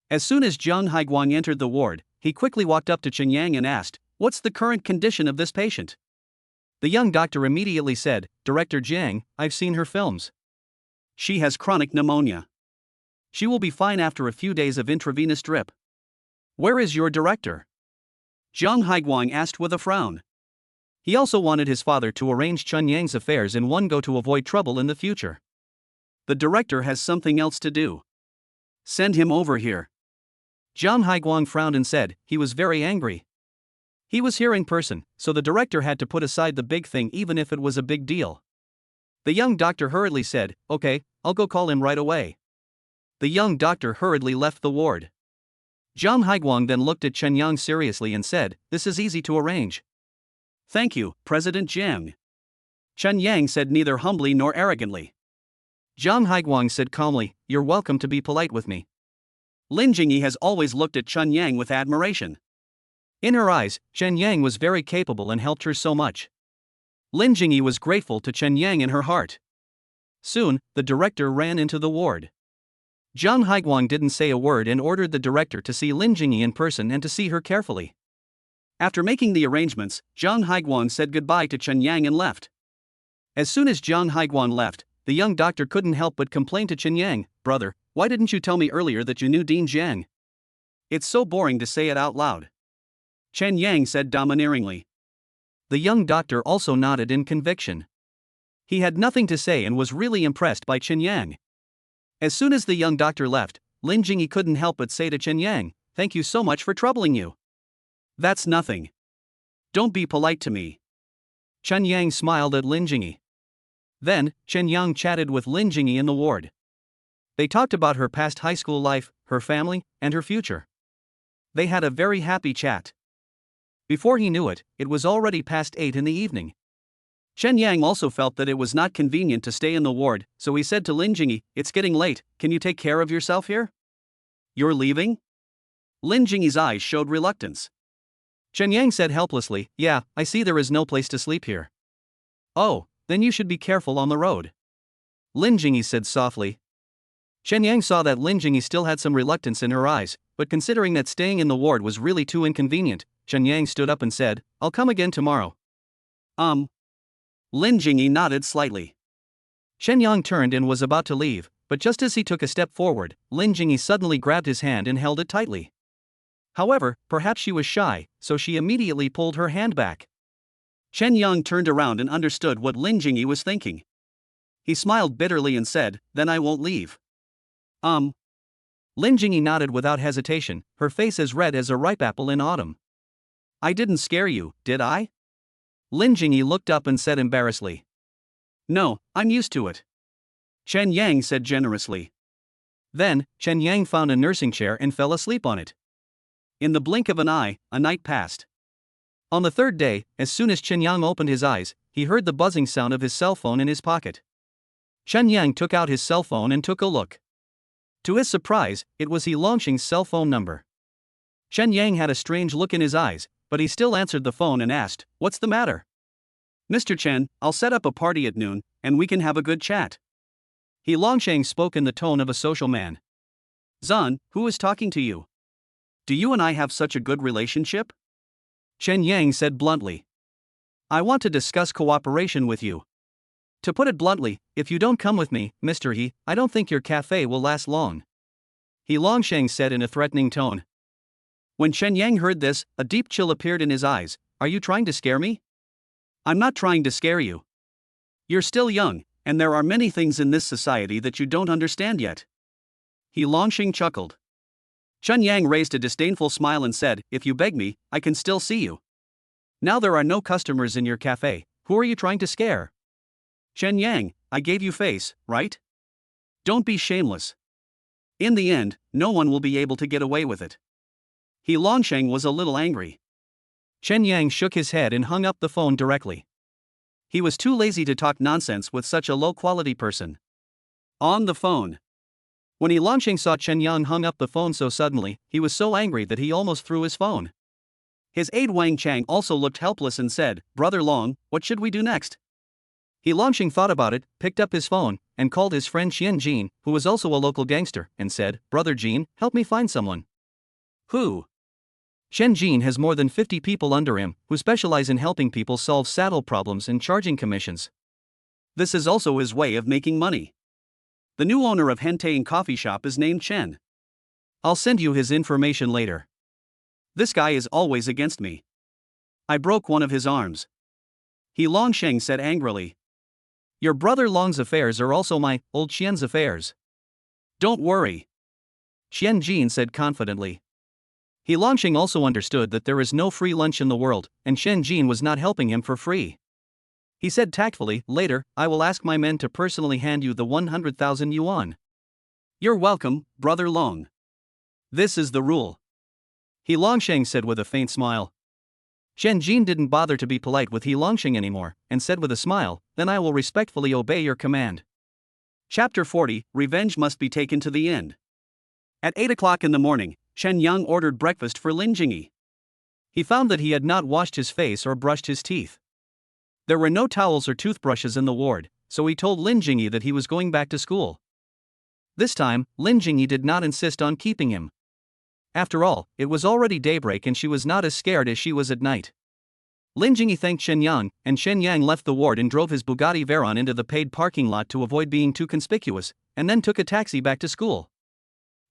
As soon as Zhang Haiguang entered the ward, he quickly walked up to Chen Yang and asked, "What's the current condition of this patient?" The young doctor immediately said, "Director Jiang, I've seen her films. She has chronic pneumonia. She will be fine after a few days of intravenous drip." "Where is your director?" Zhang Haiguang asked with a frown. He also wanted his father to arrange Chen Yang's affairs in one go to avoid trouble in the future. "The director has something else to do. Send him over here." Zhang Haiguang frowned and said, he was very angry. He was here in person, so the director had to put aside the big thing even if it was a big deal. The young doctor hurriedly said, "Okay, I'll go call him right away." The young doctor hurriedly left the ward. Zhang Haiguang then looked at Chen Yang seriously and said, "This is easy to arrange." "Thank you, President Jiang." Chen Yang said neither humbly nor arrogantly. Zhang Haiguang said calmly, "You're welcome to be polite with me." Lin Jingyi has always looked at Chen Yang with admiration. In her eyes, Chen Yang was very capable and helped her so much. Lin Jingyi was grateful to Chen Yang in her heart. Soon, the director ran into the ward. Zhang Haiguang didn't say a word and ordered the director to see Lin Jingyi in person and to see her carefully. After making the arrangements, Zhang Haiguang said goodbye to Chen Yang and left. As soon as Zhang Haiguang left, the young doctor couldn't help but complain to Chen Yang, "Brother, why didn't you tell me earlier that you knew Dean Jiang? It's so boring to say it out loud." Chen Yang said domineeringly. The young doctor also nodded in conviction. He had nothing to say and was really impressed by Chen Yang. As soon as the young doctor left, Lin Jingyi couldn't help but say to Chen Yang, "Thank you so much for troubling you." "That's nothing. Don't be polite to me." Chen Yang smiled at Lin Jingyi. Then, Chen Yang chatted with Lin Jingyi in the ward. They talked about her past high school life, her family, and her future. They had a very happy chat. Before he knew it, it was already past 8 in the evening. Chen Yang also felt that it was not convenient to stay in the ward, so he said to Lin Jingyi, "It's getting late, can you take care of yourself here?" "You're leaving?" Lin Jingyi's eyes showed reluctance. Chen Yang said helplessly, "Yeah, I see there is no place to sleep here." "Oh, then you should be careful on the road," Lin Jingyi said softly. Chen Yang saw that Lin Jingyi still had some reluctance in her eyes, but considering that staying in the ward was really too inconvenient, Chen Yang stood up and said, "I'll come again tomorrow." Lin Jingyi nodded slightly. Shen Yang turned and was about to leave, but just as he took a step forward, Lin Jingyi suddenly grabbed his hand and held it tightly. However, perhaps she was shy, so she immediately pulled her hand back. Shen Yang turned around and understood what Lin Jingyi was thinking. He smiled bitterly and said, "Then I won't leave." Lin Jingyi nodded without hesitation, her face as red as a ripe apple in autumn. "I didn't scare you, did I?" Lin Jingyi looked up and said embarrassedly. "No, I'm used to it." Chen Yang said generously. Then, Chen Yang found a nursing chair and fell asleep on it. In the blink of an eye, a night passed. On the third day, as soon as Chen Yang opened his eyes, he heard the buzzing sound of his cell phone in his pocket. Chen Yang took out his cell phone and took a look. To his surprise, it was He Longxing's cell phone number. Chen Yang had a strange look in his eyes, but he still answered the phone and asked, "What's the matter?" "Mr. Chen, I'll set up a party at noon, and we can have a good chat." He Longsheng spoke in the tone of a social man. "Zan, who is talking to you? Do you and I have such a good relationship?" Chen Yang said bluntly. "I want to discuss cooperation with you. To put it bluntly, if you don't come with me, Mr. He, I don't think your cafe will last long." He Longsheng said in a threatening tone. When Chen Yang heard this, a deep chill appeared in his eyes. "Are you trying to scare me?" "I'm not trying to scare you. You're still young, and there are many things in this society that you don't understand yet." He Longsheng chuckled. Chen Yang raised a disdainful smile and said, "If you beg me, I can still see you. Now there are no customers in your cafe, who are you trying to scare?" "Chen Yang, I gave you face, right? Don't be shameless. In the end, no one will be able to get away with it." He Longsheng was a little angry. Chen Yang shook his head and hung up the phone directly. He was too lazy to talk nonsense with such a low-quality person. On the phone. When He Longsheng saw Chen Yang hung up the phone so suddenly, he was so angry that he almost threw his phone. His aide Wang Chang also looked helpless and said, "Brother Long, what should we do next?" He Longsheng thought about it, picked up his phone, and called his friend Xian Jin, who was also a local gangster, and said, "Brother Jin, help me find someone." "Who?" Xian Jin has more than 50 people under him, who specialize in helping people solve saddle problems and charging commissions. This is also his way of making money. The new owner of Henteng coffee shop is named Chen. I'll send you his information later. This guy is always against me. I broke one of his arms. He Longsheng said angrily. Your brother Long's affairs are also my old Xian's affairs. Don't worry. Xian Jin said confidently. He Longsheng also understood that there is no free lunch in the world, and Xian Jin was not helping him for free. He said tactfully, "Later, I will ask my men to personally hand you the 100,000 yuan. You're welcome, brother Long. This is the rule." He Longsheng said with a faint smile. Xian Jin didn't bother to be polite with He Longsheng anymore, and said with a smile, "Then I will respectfully obey your command." Chapter 40, Revenge Must Be Taken to the End. At 8 o'clock in the morning, Chen Yang ordered breakfast for Lin Jingyi. He found that he had not washed his face or brushed his teeth. There were no towels or toothbrushes in the ward, so he told Lin Jingyi that he was going back to school. This time, Lin Jingyi did not insist on keeping him. After all, it was already daybreak and she was not as scared as she was at night. Lin Jingyi thanked Shen Yang, and Shen Yang left the ward and drove his Bugatti Veyron into the paid parking lot to avoid being too conspicuous, and then took a taxi back to school.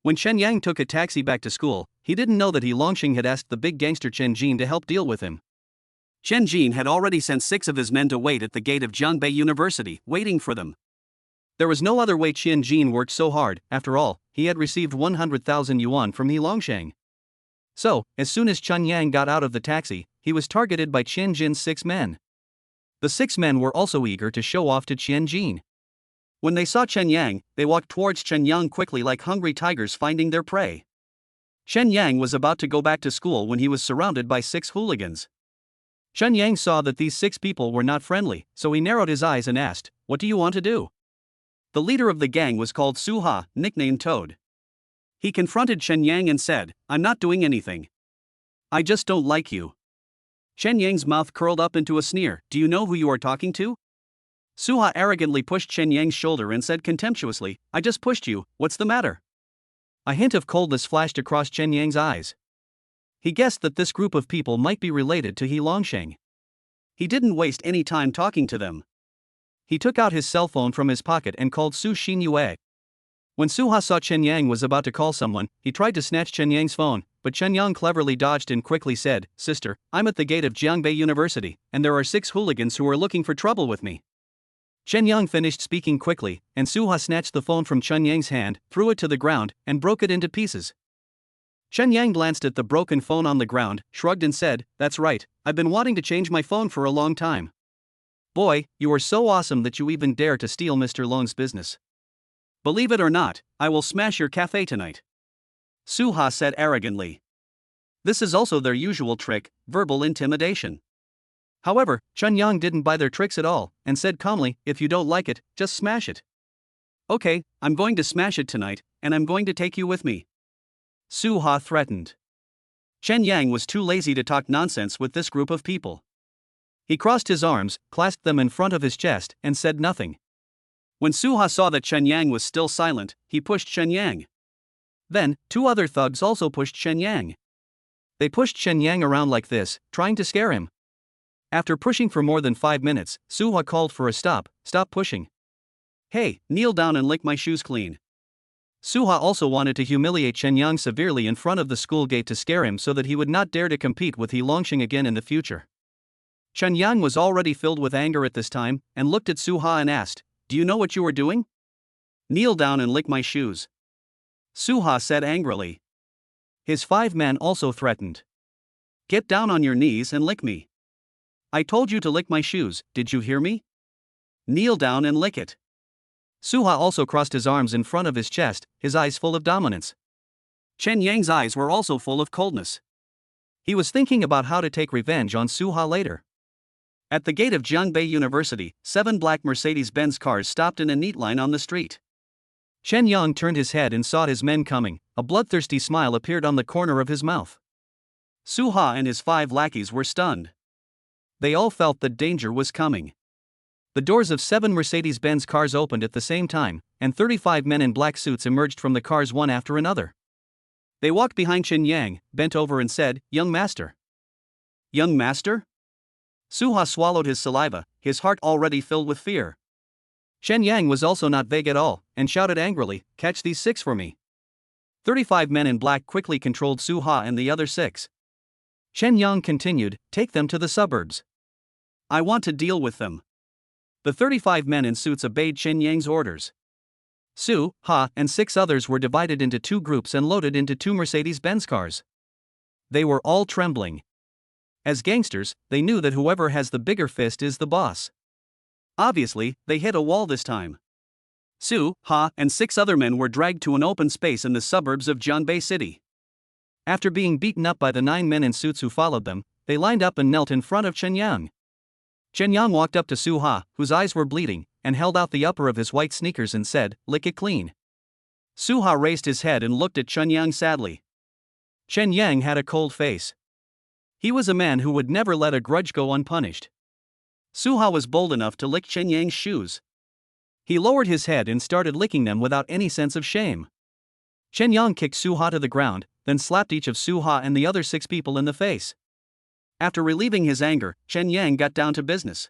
When Shen Yang took a taxi back to school, he didn't know that He Longsheng had asked the big gangster Chen Jin to help deal with him. Chen Jin had already sent 6 of his men to wait at the gate of Jiangbei University, waiting for them. There was no other way Chen Jin worked so hard. After all, he had received 100,000 yuan from He Longsheng. So, as soon as Chen Yang got out of the taxi, he was targeted by Chen Jin's 6 men. The 6 men were also eager to show off to Chen Jin. When they saw Chen Yang, they walked towards Chen Yang quickly like hungry tigers finding their prey. Chen Yang was about to go back to school when he was surrounded by 6 hooligans. Chen Yang saw that these 6 people were not friendly, so he narrowed his eyes and asked, "What do you want to do?" The leader of the gang was called Su Ha, nicknamed Toad. He confronted Chen Yang and said, "I'm not doing anything. I just don't like you." Chen Yang's mouth curled up into a sneer. "Do you know who you are talking to?" Su Ha arrogantly pushed Chen Yang's shoulder and said contemptuously, "I just pushed you, what's the matter?" A hint of coldness flashed across Chen Yang's eyes. He guessed that this group of people might be related to He Longsheng. He didn't waste any time talking to them. He took out his cell phone from his pocket and called Su Xinyue. When Suha saw Chen Yang was about to call someone, he tried to snatch Chen Yang's phone, but Chen Yang cleverly dodged and quickly said, "Sister, I'm at the gate of Jiangbei University, and there are 6 hooligans who are looking for trouble with me." Chen Yang finished speaking quickly, and Suha snatched the phone from Chen Yang's hand, threw it to the ground, and broke it into pieces. Chen Yang glanced at the broken phone on the ground, shrugged and said, "That's right, I've been wanting to change my phone for a long time." "Boy, you are so awesome that you even dare to steal Mr. Long's business. Believe it or not, I will smash your cafe tonight," Suha said arrogantly. This is also their usual trick, verbal intimidation. However, Chen Yang didn't buy their tricks at all, and said calmly, "If you don't like it, just smash it." "Okay, I'm going to smash it tonight, and I'm going to take you with me," Suha threatened. Chen Yang was too lazy to talk nonsense with this group of people. He crossed his arms, clasped them in front of his chest, and said nothing. When Suha saw that Chen Yang was still silent, he pushed Chen Yang. Then, 2 other thugs also pushed Chen Yang. They pushed Chen Yang around like this, trying to scare him. After pushing for more than 5 minutes, Suha called for a stop pushing. "Hey, kneel down and lick my shoes clean." Suha also wanted to humiliate Chen Yang severely in front of the school gate to scare him so that he would not dare to compete with He Longxing again in the future. Chen Yang was already filled with anger at this time, and looked at Suha and asked, "Do you know what you are doing?" "Kneel down and lick my shoes," Suha said angrily. His 5 men also threatened. "Get down on your knees and lick me. I told you to lick my shoes, did you hear me? Kneel down and lick it." Suha also crossed his arms in front of his chest, his eyes full of dominance. Chen Yang's eyes were also full of coldness. He was thinking about how to take revenge on Suha later. At the gate of Jiangbei University, 7 black Mercedes-Benz cars stopped in a neat line on the street. Chen Yang turned his head and saw his men coming. A bloodthirsty smile appeared on the corner of his mouth. Suha and his 5 lackeys were stunned. They all felt that danger was coming. The doors of 7 Mercedes-Benz cars opened at the same time, and 35 men in black suits emerged from the cars one after another. They walked behind Chen Yang, bent over and said, "Young master." "Young master?" Suha swallowed his saliva, his heart already filled with fear. Chen Yang was also not vague at all, and shouted angrily, "Catch these 6 for me." 35 men in black quickly controlled Suha and the other 6. Chen Yang continued, "Take them to the suburbs. I want to deal with them." The 35 men in suits obeyed Chen Yang's orders. Su, Ha, and 6 others were divided into 2 groups and loaded into 2 Mercedes-Benz cars. They were all trembling. As gangsters, they knew that whoever has the bigger fist is the boss. Obviously, they hit a wall this time. Su, Ha, and 6 other men were dragged to an open space in the suburbs of Jiangbei City. After being beaten up by the 9 men in suits who followed them, they lined up and knelt in front of Chen Yang. Chen Yang walked up to Su Ha, whose eyes were bleeding, and held out the upper of his white sneakers and said, "Lick it clean." Su Ha raised his head and looked at Chen Yang sadly. Chen Yang had a cold face. He was a man who would never let a grudge go unpunished. Suha was bold enough to lick Chen Yang's shoes. He lowered his head and started licking them without any sense of shame. Chen Yang kicked Suha to the ground, then slapped each of Suha and the other 6 people in the face. After relieving his anger, Chen Yang got down to business.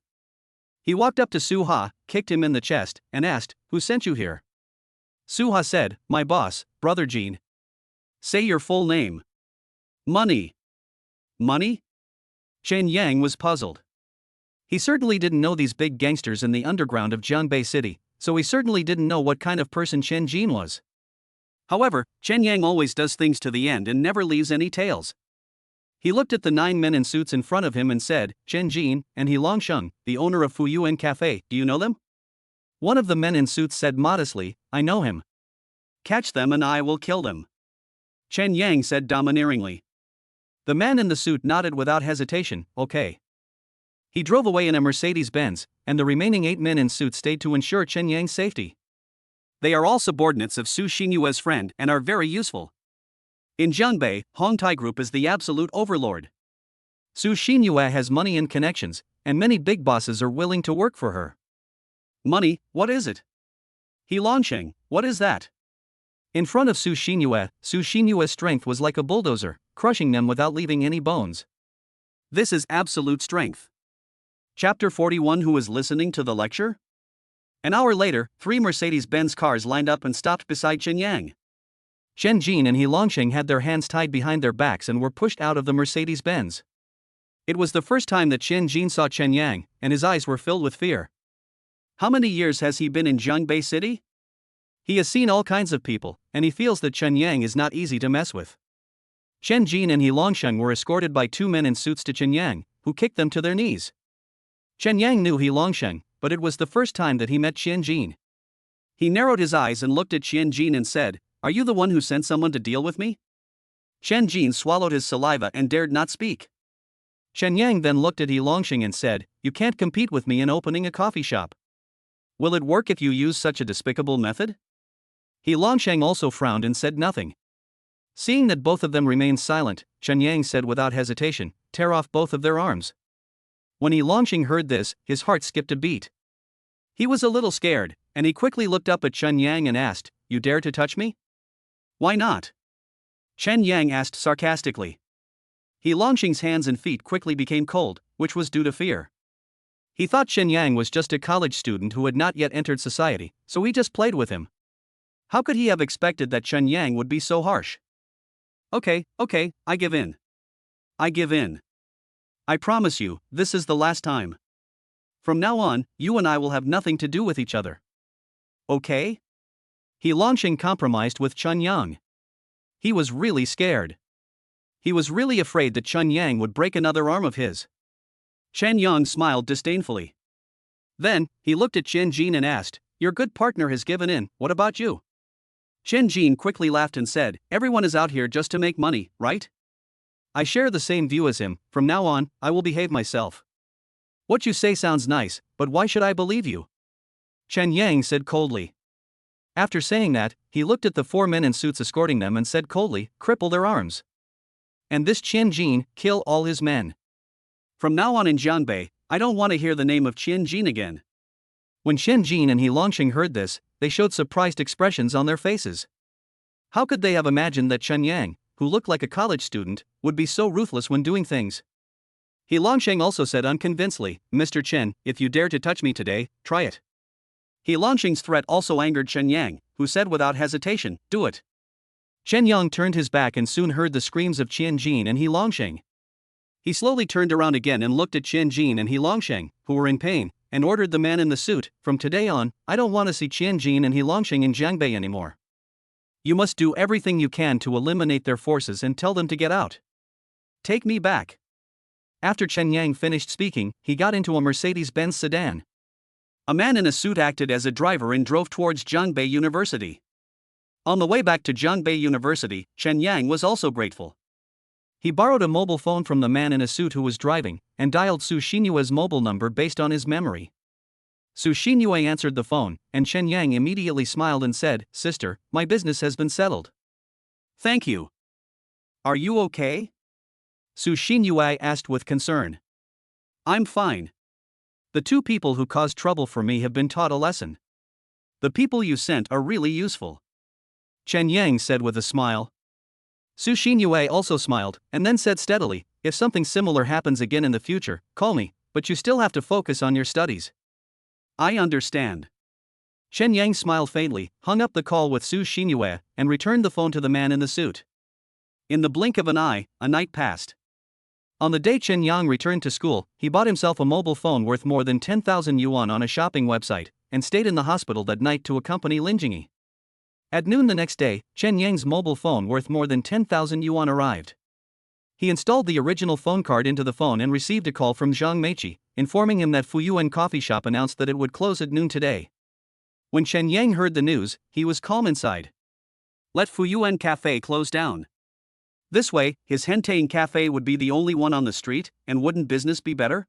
He walked up to Suha, kicked him in the chest, and asked, "Who sent you here?" Suha said, "My boss, Brother Jean." "Say your full name." "Money." "Money?" Chen Yang was puzzled. He certainly didn't know these big gangsters in the underground of Jiangbei City, so he certainly didn't know what kind of person Chen Jin was. However, Chen Yang always does things to the end and never leaves any tails. He looked at the 9 men in suits in front of him and said, "Chen Jin and He Longsheng, the owner of Fuyuan Cafe, do you know them?" One of the men in suits said modestly, "I know him." "Catch them and I will kill them," Chen Yang said domineeringly. The man in the suit nodded without hesitation, "Okay." He drove away in a Mercedes-Benz, and the remaining 8 men in suits stayed to ensure Chen Yang's safety. They are all subordinates of Su Xinyue's friend and are very useful. In Jiangbei, Hongtai Group is the absolute overlord. Su Xinyue has money and connections, and many big bosses are willing to work for her. Money, what is it? He Longsheng, what is that? In front of Su Xinyue's strength was like a bulldozer, crushing them without leaving any bones. This is absolute strength. Chapter 41. Who was listening to the lecture? An hour later, 3 Mercedes-Benz cars lined up and stopped beside Chen Yang. Chen Jin and He Longsheng had their hands tied behind their backs and were pushed out of the Mercedes-Benz. It was the first time that Chen Jin saw Chen Yang, and his eyes were filled with fear. How many years has he been in Jiangbei City? He has seen all kinds of people, and he feels that Chen Yang is not easy to mess with. Chen Jin and He Longsheng were escorted by 2 men in suits to Chen Yang, who kicked them to their knees. Chen Yang knew He Longsheng, but it was the first time that he met Chen Jin. He narrowed his eyes and looked at Chen Jin and said, "Are you the one who sent someone to deal with me?" Chen Jin swallowed his saliva and dared not speak. Chen Yang then looked at He Longsheng and said, "You can't compete with me in opening a coffee shop. Will it work if you use such a despicable method?" He Longsheng also frowned and said nothing. Seeing that both of them remained silent, Chen Yang said without hesitation, "Tear off both of their arms." When He Longsheng heard this, his heart skipped a beat. He was a little scared, and he quickly looked up at Chen Yang and asked, "You dare to touch me?" "Why not?" Chen Yang asked sarcastically. He Longsheng's hands and feet quickly became cold, which was due to fear. He thought Chen Yang was just a college student who had not yet entered society, so he just played with him. How could he have expected that Chen Yang would be so harsh? Okay, I give in. I give in. I promise you, this is the last time. From now on, you and I will have nothing to do with each other. Okay? He Longsheng compromised with Chen Yang. He was really scared. He was really afraid that Chen Yang would break another arm of his. Chen Yang smiled disdainfully. Then, he looked at Chen Jin and asked, "Your good partner has given in, what about you?" Chen Jin quickly laughed and said, "Everyone is out here just to make money, right? I share the same view as him. From now on, I will behave myself." "What you say sounds nice, but why should I believe you?" Chen Yang said coldly. After saying that, he looked at the 4 men in suits escorting them and said coldly, "Cripple their arms. And this Chen Jin, kill all his men. From now on in Jiangbei, I don't want to hear the name of Chen Jin again." When Chen Jin and He Longsheng heard this, they showed surprised expressions on their faces. How could they have imagined that Chen Yang, who looked like a college student, would be so ruthless when doing things? He Longsheng also said unconvincedly, "Mr. Chen, if you dare to touch me today, try it." He Longsheng's threat also angered Chen Yang, who said without hesitation, "Do it." Chen Yang turned his back and soon heard the screams of Chen Jin and He Longsheng. He slowly turned around again and looked at Chen Jin and He Longsheng, who were in pain, and ordered the man in the suit, "From today on, I don't want to see Chen Jin and He Longsheng in Jiangbei anymore. You must do everything you can to eliminate their forces and tell them to get out. Take me back." After Chen Yang finished speaking, he got into a Mercedes-Benz sedan. A man in a suit acted as a driver and drove towards Jiangbei University. On the way back to Jiangbei University, Chen Yang was also grateful. He borrowed a mobile phone from the man in a suit who was driving, and dialed Su Xinyue's mobile number based on his memory. Su Xinyue answered the phone, and Chen Yang immediately smiled and said, "Sister, my business has been settled." "Thank you. Are you okay?" Su Xinyue asked with concern. "I'm fine. The 2 people who caused trouble for me have been taught a lesson. The people you sent are really useful," Chen Yang said with a smile. Su Xinyue also smiled, and then said steadily, "If something similar happens again in the future, call me, but you still have to focus on your studies." "I understand." Chen Yang smiled faintly, hung up the call with Su Xinyue, and returned the phone to the man in the suit. In the blink of an eye, a night passed. On the day Chen Yang returned to school, he bought himself a mobile phone worth more than 10,000 yuan on a shopping website, and stayed in the hospital that night to accompany Lin Jingyi. At noon the next day, Chen Yang's mobile phone worth more than 10,000 yuan arrived. He installed the original phone card into the phone and received a call from Zhang Meiqi, informing him that Fuyuan coffee shop announced that it would close at noon today. When Chen Yang heard the news, he was calm inside. Let Fuyuan Cafe close down. This way, his Hentane Cafe would be the only one on the street, and wouldn't business be better?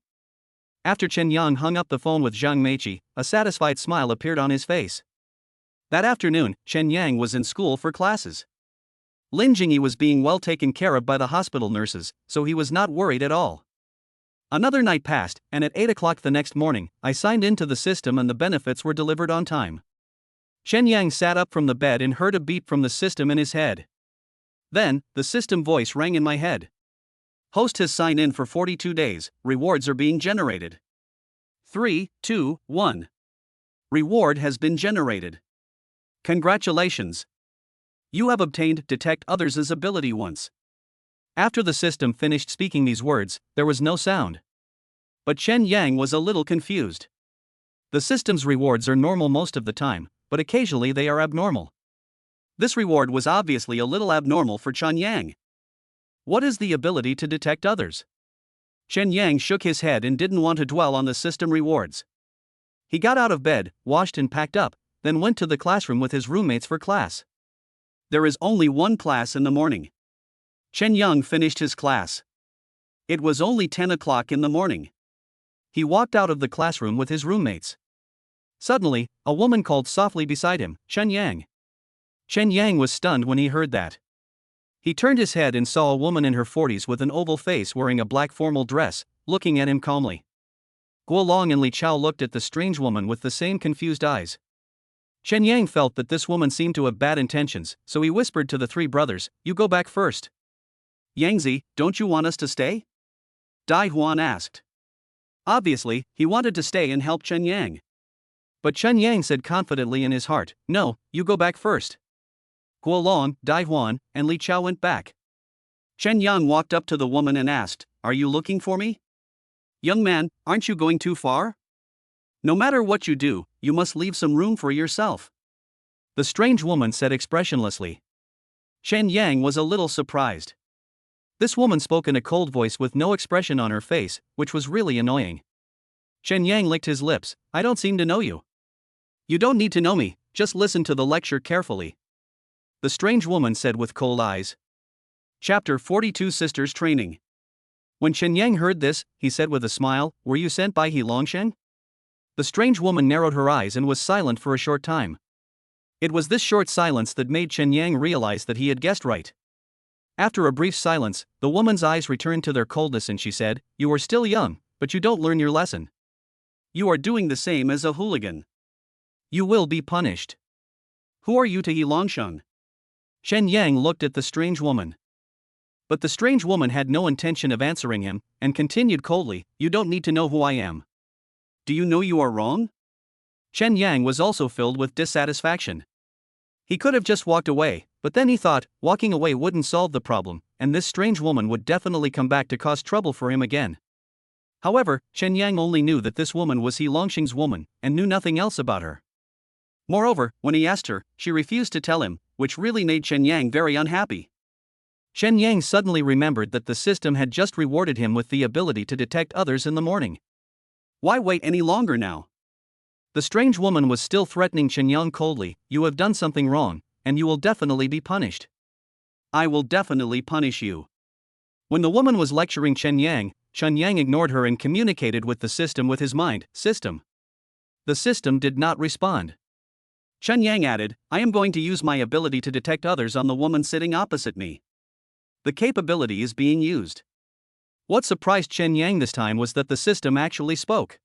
After Chen Yang hung up the phone with Zhang Meiqi, a satisfied smile appeared on his face. That afternoon, Chen Yang was in school for classes. Lin Jingyi was being well taken care of by the hospital nurses, so he was not worried at all. Another night passed, and at 8 o'clock the next morning, I signed into the system and the benefits were delivered on time. Chen Yang sat up from the bed and heard a beep from the system in his head. Then, the system voice rang in my head. "Host has signed in for 42 days, rewards are being generated. 3, 2, 1. Reward has been generated. Congratulations! You have obtained Detect Others' ability once. After the system finished speaking these words, there was no sound. But Chen Yang was a little confused. The system's rewards are normal most of the time, but occasionally they are abnormal. This reward was obviously a little abnormal for Chen Yang. What is the ability to detect others? Chen Yang shook his head and didn't want to dwell on the system rewards. He got out of bed, washed and packed up, then went to the classroom with his roommates for class. There is only one class in the morning. Chen Yang finished his class. It was only 10 o'clock in the morning. He walked out of the classroom with his roommates. Suddenly, a woman called softly beside him, Chen Yang. Chen Yang was stunned when he heard that. He turned his head and saw a woman in her 40s with an oval face wearing a black formal dress, looking at him calmly. Guo Long and Li Chao looked at the strange woman with the same confused eyes. Chen Yang felt that this woman seemed to have bad intentions, so he whispered to the three brothers, "You go back first." "Yangzi, don't you want us to stay?" Dai Huan asked. Obviously, he wanted to stay and help Chen Yang. But Chen Yang said confidently in his heart, "No, you go back first." Guo Long, Dai Huan, and Li Chao went back. Chen Yang walked up to the woman and asked, "Are you looking for me?" "Young man, aren't you going too far? No matter what you do, you must leave some room for yourself." The strange woman said expressionlessly. Chen Yang was a little surprised. This woman spoke in a cold voice with no expression on her face, which was really annoying. Chen Yang licked his lips. "I don't seem to know you." "You don't need to know me, just listen to the lecture carefully," the strange woman said with cold eyes. Chapter 42 Sisters Training. When Chen Yang heard this, he said with a smile, "Were you sent by He Longsheng?" The strange woman narrowed her eyes and was silent for a short time. It was this short silence that made Chen Yang realize that he had guessed right. After a brief silence, the woman's eyes returned to their coldness and she said, "You are still young, but you don't learn your lesson. You are doing the same as a hooligan. You will be punished." "Who are you to He Longsheng?" Chen Yang looked at the strange woman. But the strange woman had no intention of answering him, and continued coldly, "You don't need to know who I am. Do you know you are wrong?" Chen Yang was also filled with dissatisfaction. He could have just walked away, but then he thought, walking away wouldn't solve the problem, and this strange woman would definitely come back to cause trouble for him again. However, Chen Yang only knew that this woman was He Longsheng's woman, and knew nothing else about her. Moreover, when he asked her, she refused to tell him, which really made Chen Yang very unhappy. Chen Yang suddenly remembered that the system had just rewarded him with the ability to detect others in the morning. Why wait any longer now? The strange woman was still threatening Chen Yang coldly, "You have done something wrong, and you will definitely be punished. I will definitely punish you." When the woman was lecturing Chen Yang ignored her and communicated with the system with his mind. System. The system did not respond. Chen Yang added, "I am going to use my ability to detect others on the woman sitting opposite me." The capability is being used. What surprised Chen Yang this time was that the system actually spoke.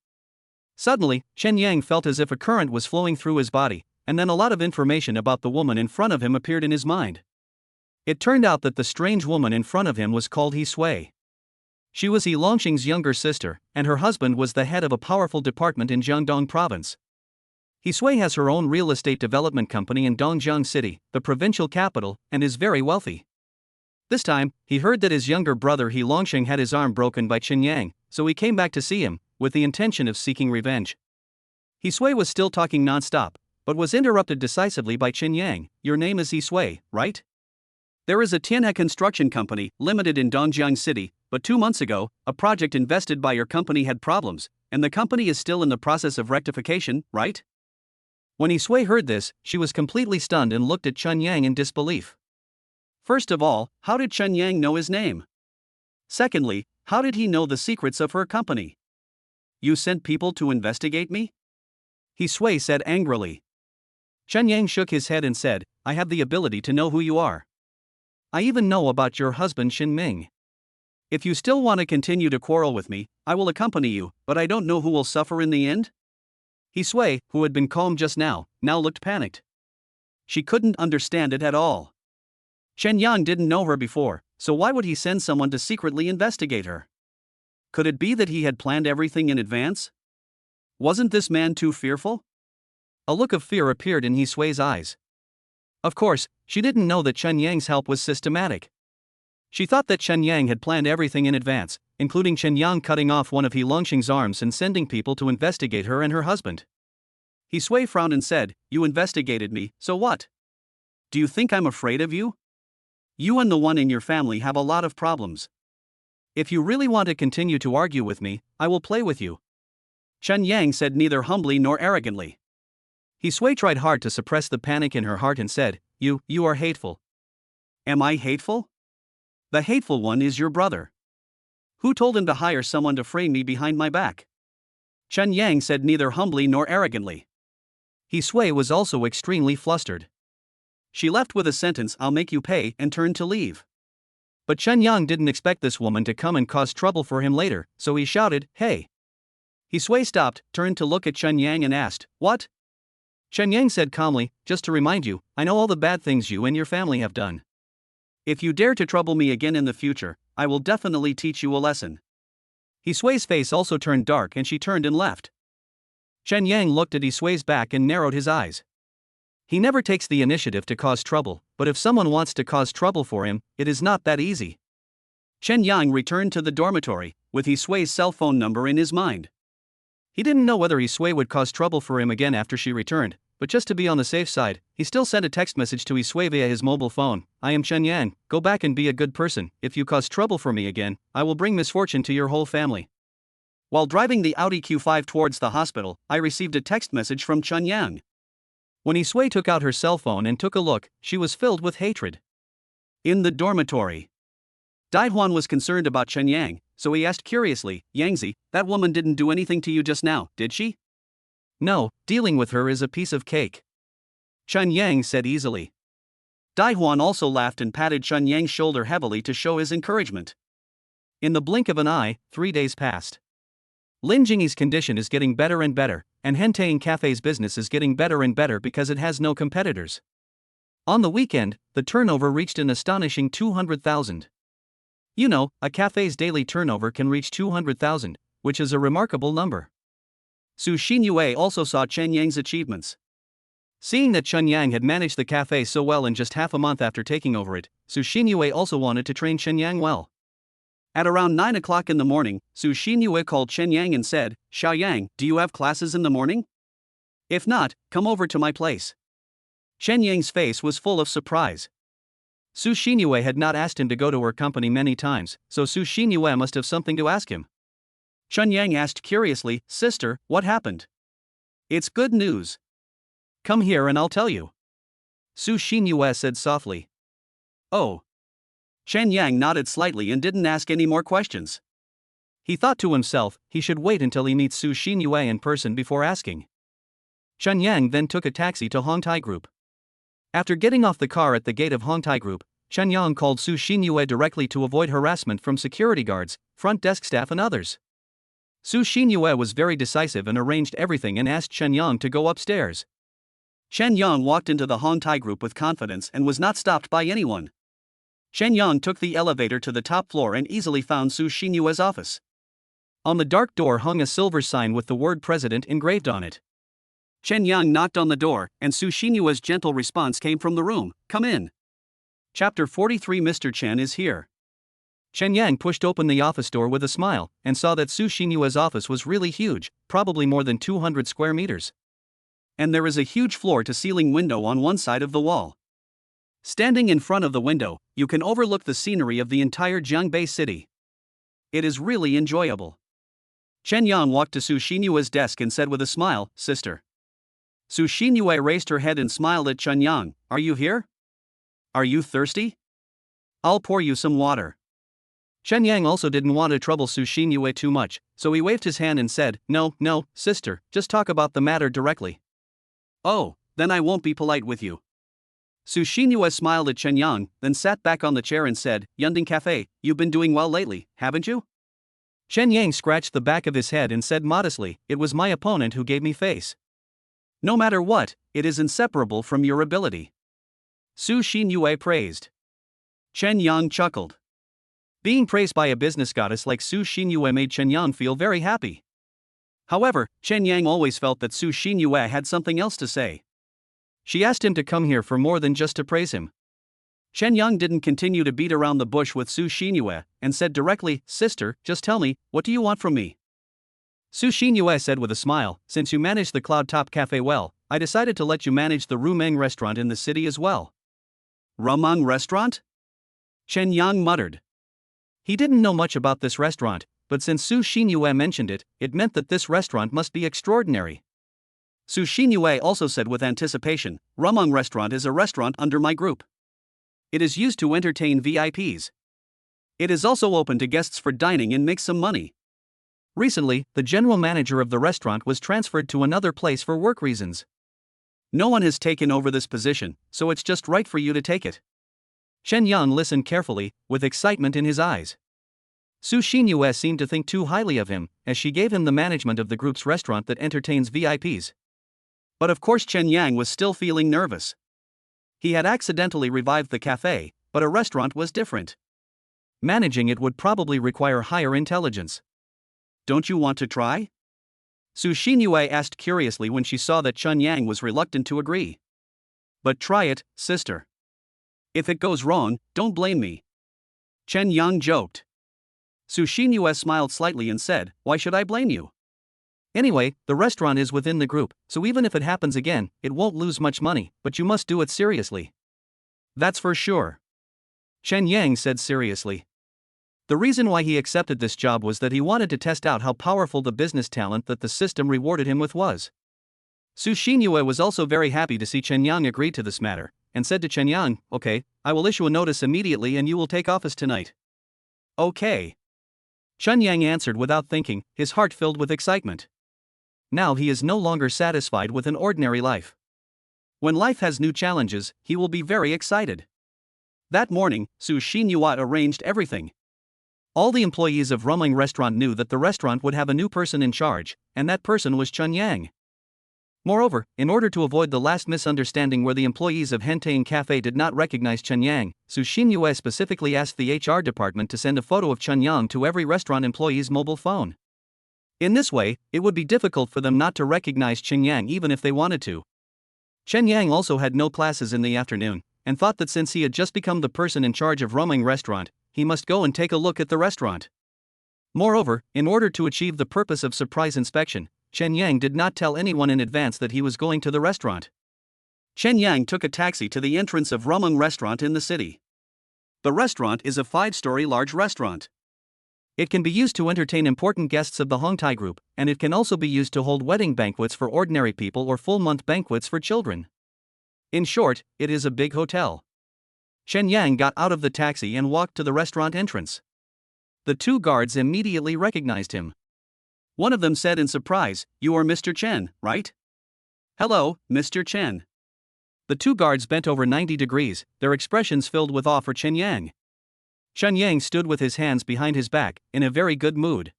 Suddenly, Chen Yang felt as if a current was flowing through his body, and then a lot of information about the woman in front of him appeared in his mind. It turned out that the strange woman in front of him was called He Sui. She was He Longsheng's younger sister, and her husband was the head of a powerful department in Jiangdong province. He Sui has her own real estate development company in Dongjiang City, the provincial capital, and is very wealthy. This time, he heard that his younger brother He Longsheng had his arm broken by Chen Yang, so he came back to see him, with the intention of seeking revenge. He Sui was still talking non-stop, but was interrupted decisively by Chen Yang. "Your name is He Sui, right? There is a Tianhe construction company, limited in Dongjiang City, but 2 months ago, a project invested by your company had problems, and the company is still in the process of rectification, right?" When He Sui heard this, she was completely stunned and looked at Chen Yang in disbelief. First of all, how did Chen Yang know his name? Secondly, how did he know the secrets of her company? "You sent people to investigate me?" He Sui said angrily. Chen Yang shook his head and said, "I have the ability to know who you are. I even know about your husband Xin Ming. If you still want to continue to quarrel with me, I will accompany you, but I don't know who will suffer in the end." He Sui, who had been calm just now looked panicked. She couldn't understand it at all. Chen Yang didn't know her before, so why would he send someone to secretly investigate her? Could it be that he had planned everything in advance? Wasn't this man too fearful? A look of fear appeared in He Sui's eyes. Of course, she didn't know that Chen Yang's help was systematic. She thought that Chen Yang had planned everything in advance, including Chen Yang cutting off one of He Longxing's arms and sending people to investigate her and her husband. He Sui frowned and said, "You investigated me, so what? Do you think I'm afraid of you? You and the one in your family have a lot of problems. If you really want to continue to argue with me, I will play with you." Chen Yang said neither humbly nor arrogantly. He Sui tried hard to suppress the panic in her heart and said, You are hateful." "Am I hateful? The hateful one is your brother. Who told him to hire someone to frame me behind my back?" Chen Yang said neither humbly nor arrogantly. He Sui was also extremely flustered. She left with a sentence, "I'll make you pay," and turned to leave. But Chen Yang didn't expect this woman to come and cause trouble for him later, so he shouted, "Hey!" He Sui stopped, turned to look at Chen Yang and asked, "What?" Chen Yang said calmly, "Just to remind you, I know all the bad things you and your family have done. If you dare to trouble me again in the future, I will definitely teach you a lesson." He Sui's face also turned dark and she turned and left. Chen Yang looked at He Sui's back and narrowed his eyes. He never takes the initiative to cause trouble, but if someone wants to cause trouble for him, it is not that easy. Chen Yang returned to the dormitory, with He Sui's cell phone number in his mind. He didn't know whether He Sui would cause trouble for him again after she returned, but just to be on the safe side, he still sent a text message to He Sui via his mobile phone. "I am Chen Yang, go back and be a good person. If you cause trouble for me again, I will bring misfortune to your whole family." While driving the Audi Q5 towards the hospital, I received a text message from Chen Yang. When He Sui took out her cell phone and took a look, she was filled with hatred. In the dormitory, Daihuan was concerned about Chen Yang, so he asked curiously, "Yangzi, that woman didn't do anything to you just now, did she?" "No, dealing with her is a piece of cake," Chen Yang said easily. Daihuan also laughed and patted Chen Yang's shoulder heavily to show his encouragement. In the blink of an eye, 3 days passed. Lin Jingyi's condition is getting better and better, and Hentaying Cafe's business is getting better and better because it has no competitors. On the weekend, the turnover reached an astonishing 200,000. You know, a cafe's daily turnover can reach 200,000, which is a remarkable number. Su Xinyue also saw Chen Yang's achievements. Seeing that Chen Yang had managed the cafe so well in just half a month after taking over it, Su Xinyue also wanted to train Chen Yang well. At around 9 o'clock in the morning, Su Xinyue called Chen Yang and said, "Xiao Yang, do you have classes in the morning? If not, come over to my place." Chen Yang's face was full of surprise. Su Xinyue had not asked him to go to her company many times, so Su Xinyue must have something to ask him. Chen Yang asked curiously, "Sister, what happened?" "It's good news. Come here and I'll tell you," Su Xinyue said softly. "Oh." Chen Yang nodded slightly and didn't ask any more questions. He thought to himself, he should wait until he meets Su Xinyue in person before asking. Chen Yang then took a taxi to Hongtai Group. After getting off the car at the gate of Hongtai Group, Chen Yang called Su Xinyue directly to avoid harassment from security guards, front desk staff and others. Su Xinyue was very decisive and arranged everything and asked Chen Yang to go upstairs. Chen Yang walked into the Hongtai Group with confidence and was not stopped by anyone. Chen Yang took the elevator to the top floor and easily found Su Xinyue's office. On the dark door hung a silver sign with the word President engraved on it. Chen Yang knocked on the door, and Su Xinyue's gentle response came from the room, "Come in." Chapter 43. Mr. Chen is here. Chen Yang pushed open the office door with a smile, and saw that Su Xinyue's office was really huge, probably more than 200 square meters. And there is a huge floor-to-ceiling window on one side of the wall. Standing in front of the window, you can overlook the scenery of the entire Jiangbei city. It is really enjoyable. Chen Yang walked to Su Xinyue's desk and said with a smile, "Sister." Su Xinyue raised her head and smiled at Chen Yang. "Are you here? Are you thirsty? I'll pour you some water." Chen Yang also didn't want to trouble Su Xinyue too much, so he waved his hand and said, No, sister, just talk about the matter directly." "Oh, then I won't be polite with you." Su Xinyue smiled at Chen Yang, then sat back on the chair and said, "Yunding Cafe, you've been doing well lately, haven't you?" Chen Yang scratched the back of his head and said modestly, "It was my opponent who gave me face." "No matter what, it is inseparable from your ability," Su Xinyue praised. Chen Yang chuckled. Being praised by a business goddess like Su Xinyue made Chen Yang feel very happy. However, Chen Yang always felt that Su Xinyue had something else to say. She asked him to come here for more than just to praise him. Chen Yang didn't continue to beat around the bush with Su Xinyue, and said directly, "Sister, just tell me, what do you want from me?" Su Xinyue said with a smile, "Since you manage the Cloud Top Cafe well, I decided to let you manage the Rumeng restaurant in the city as well." Rumeng restaurant? Chen Yang muttered. He didn't know much about this restaurant, but since Su Xinyue mentioned it, it meant that this restaurant must be extraordinary. Su Xinyue also said with anticipation, "Rumeng restaurant is a restaurant under my group. It is used to entertain VIPs. It is also open to guests for dining and make some money. Recently, the general manager of the restaurant was transferred to another place for work reasons. No one has taken over this position, so it's just right for you to take it." Chen Yang listened carefully, with excitement in his eyes. Su Xinyue seemed to think too highly of him, as she gave him the management of the group's restaurant that entertains VIPs. But of course Chen Yang was still feeling nervous. He had accidentally revived the cafe, but a restaurant was different. Managing it would probably require higher intelligence. "Don't you want to try?" Su Xinyue asked curiously when she saw that Chen Yang was reluctant to agree. "But try it, sister. If it goes wrong, don't blame me." Chen Yang joked. Su Xinyue smiled slightly and said, "Why should I blame you? Anyway, the restaurant is within the group, so even if it happens again, it won't lose much money, but you must do it seriously." "That's for sure," Chen Yang said seriously. The reason why he accepted this job was that he wanted to test out how powerful the business talent that the system rewarded him with was. Su Xinyue was also very happy to see Chen Yang agree to this matter, and said to Chen Yang, "Okay, I will issue a notice immediately and you will take office tonight." "Okay," Chen Yang answered without thinking, his heart filled with excitement. Now he is no longer satisfied with an ordinary life. When life has new challenges, he will be very excited. That morning, Su Xinyue arranged everything. All the employees of Rumeng restaurant knew that the restaurant would have a new person in charge, and that person was Chen Yang. Moreover, in order to avoid the last misunderstanding where the employees of Hentang Cafe did not recognize Chen Yang, Su Xinyue specifically asked the HR department to send a photo of Chen Yang to every restaurant employee's mobile phone. In this way, it would be difficult for them not to recognize Chen Yang even if they wanted to. Chen Yang also had no classes in the afternoon, and thought that since he had just become the person in charge of Rumeng restaurant, he must go and take a look at the restaurant. Moreover, in order to achieve the purpose of surprise inspection, Chen Yang did not tell anyone in advance that he was going to the restaurant. Chen Yang took a taxi to the entrance of Rumeng restaurant in the city. The restaurant is a 5-story large restaurant. It can be used to entertain important guests of the Hongtai group, and it can also be used to hold wedding banquets for ordinary people or full-month banquets for children. In short, it is a big hotel. Chen Yang got out of the taxi and walked to the restaurant entrance. The two guards immediately recognized him. One of them said in surprise, "You are Mr. Chen, right?" "Hello, Mr. Chen." The two guards bent over 90 degrees, their expressions filled with awe for Chen Yang. Chen Yang stood with his hands behind his back, in a very good mood.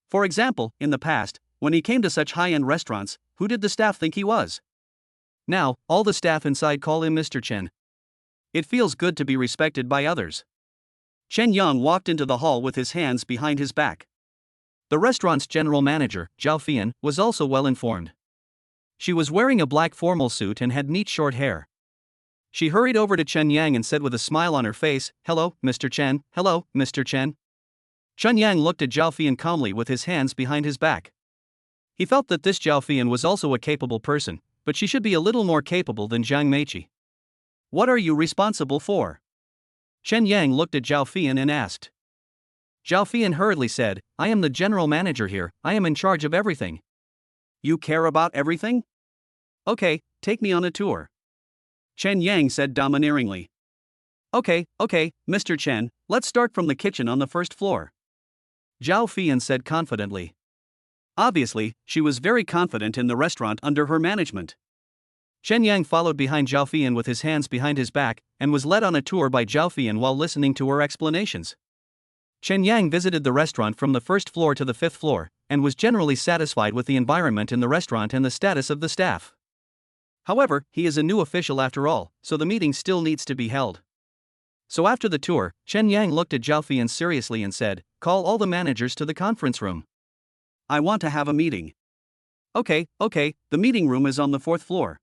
For example, in the past, when he came to such high-end restaurants, who did the staff think he was? Now, all the staff inside call him Mr. Chen. It feels good to be respected by others. Chen Yang walked into the hall with his hands behind his back. The restaurant's general manager, Zhao Fian, was also well informed. She was wearing a black formal suit and had neat short hair. She hurried over to Chen Yang and said with a smile on her face, "Hello, Mr. Chen, hello, Mr. Chen." Chen Yang looked at Zhao Fian calmly with his hands behind his back. He felt that this Zhao Fian was also a capable person, but she should be a little more capable than Zhang Meiqi. "What are you responsible for?" Chen Yang looked at Zhao Fian and asked. Zhao Fian hurriedly said, "I am the general manager here, I am in charge of everything." "You care about everything? Okay, take me on a tour," Chen Yang said domineeringly. Okay, Mr. Chen, let's start from the kitchen on the first floor," Zhao Fian said confidently. Obviously, she was very confident in the restaurant under her management. Chen Yang followed behind Zhao Fian with his hands behind his back, and was led on a tour by Zhao Fian while listening to her explanations. Chen Yang visited the restaurant from the first floor to the 5th floor, and was generally satisfied with the environment in the restaurant and the status of the staff. However, he is a new official after all, so the meeting still needs to be held. So after the tour, Chen Yang looked at Zhao Fian seriously and said, "Call all the managers to the conference room. I want to have a meeting. Okay, the meeting room is on the fourth floor.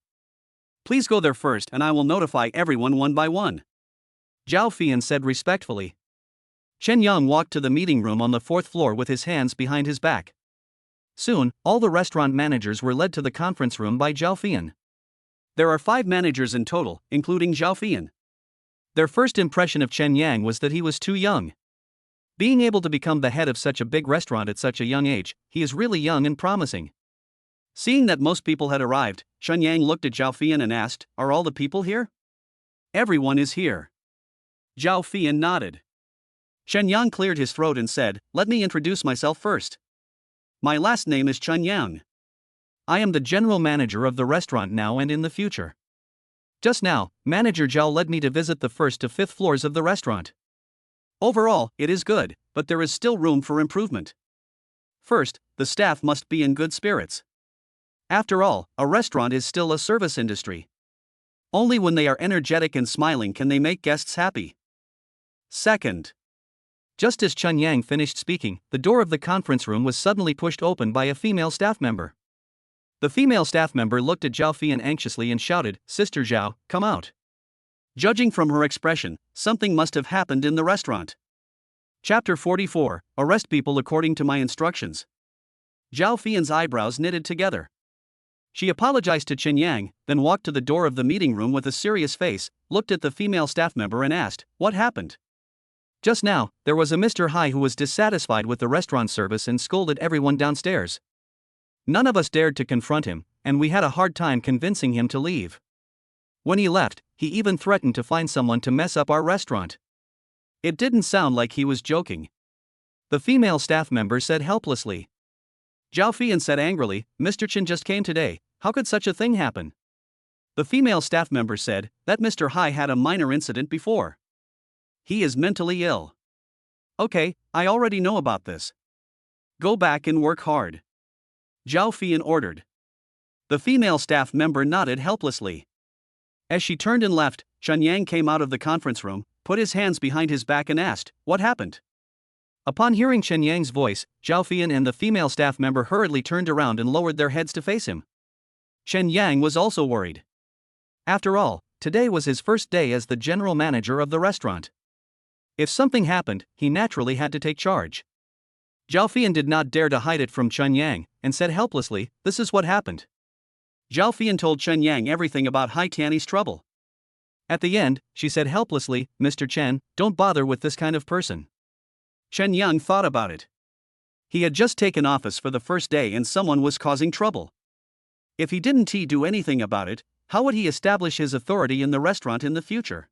Please go there first and I will notify everyone one by one. Zhao Fian said respectfully. Chen Yang walked to the meeting room on the fourth floor with his hands behind his back. Soon, all the restaurant managers were led to the conference room by Zhao Fian. There are 5 managers in total, including Zhao Fian. Their first impression of Chen Yang was that he was too young. Being able to become the head of such a big restaurant at such a young age, he is really young and promising. Seeing that most people had arrived, Chen Yang looked at Zhao Fian and asked, "Are all the people here?" "Everyone is here." Zhao Fian nodded. Chen Yang cleared his throat and said, "Let me introduce myself first. My last name is Chen Yang. I am the general manager of the restaurant now and in the future. Just now, Manager Zhao led me to visit the 1st to 5th floors of the restaurant. Overall, it is good, but there is still room for improvement. First, the staff must be in good spirits. After all, a restaurant is still a service industry. Only when they are energetic and smiling can they make guests happy. Second." Just as Chen Yang finished speaking, the door of the conference room was suddenly pushed open by a female staff member. The female staff member looked at Zhao Fian anxiously and shouted, "Sister Zhao, come out." Judging from her expression, something must have happened in the restaurant. Chapter 44, Arrest People According to My Instructions. Zhao Fian's eyebrows knitted together. She apologized to Chen Yang, then walked to the door of the meeting room with a serious face, looked at the female staff member and asked, "What happened?" Just now, there was a Mr. Hai who was dissatisfied with the restaurant service and scolded everyone downstairs. None of us dared to confront him, and we had a hard time convincing him to leave. When he left, he even threatened to find someone to mess up our restaurant. It didn't sound like he was joking. The female staff member said helplessly. Zhao Fian said angrily, "Mr. Chen just came today, how could such a thing happen?" The female staff member said that Mr. Hai had a minor incident before. He is mentally ill. Okay, I already know about this. Go back and work hard. Zhao Fian ordered. The female staff member nodded helplessly. As she turned and left, Chen Yang came out of the conference room, put his hands behind his back and asked, "What happened?" Upon hearing Chen Yang's voice, Zhao Fian and the female staff member hurriedly turned around and lowered their heads to face him. Chen Yang was also worried. After all, today was his first day as the general manager of the restaurant. If something happened, he naturally had to take charge. Zhao Fian did not dare to hide it from Chen Yang, and said helplessly, "This is what happened." Zhao Fian told Chen Yang everything about Hai Tianyi's trouble. At the end, she said helplessly, "Mr. Chen, don't bother with this kind of person." Chen Yang thought about it. He had just taken office for the first day and someone was causing trouble. If he didn't do anything about it, how would he establish his authority in the restaurant in the future?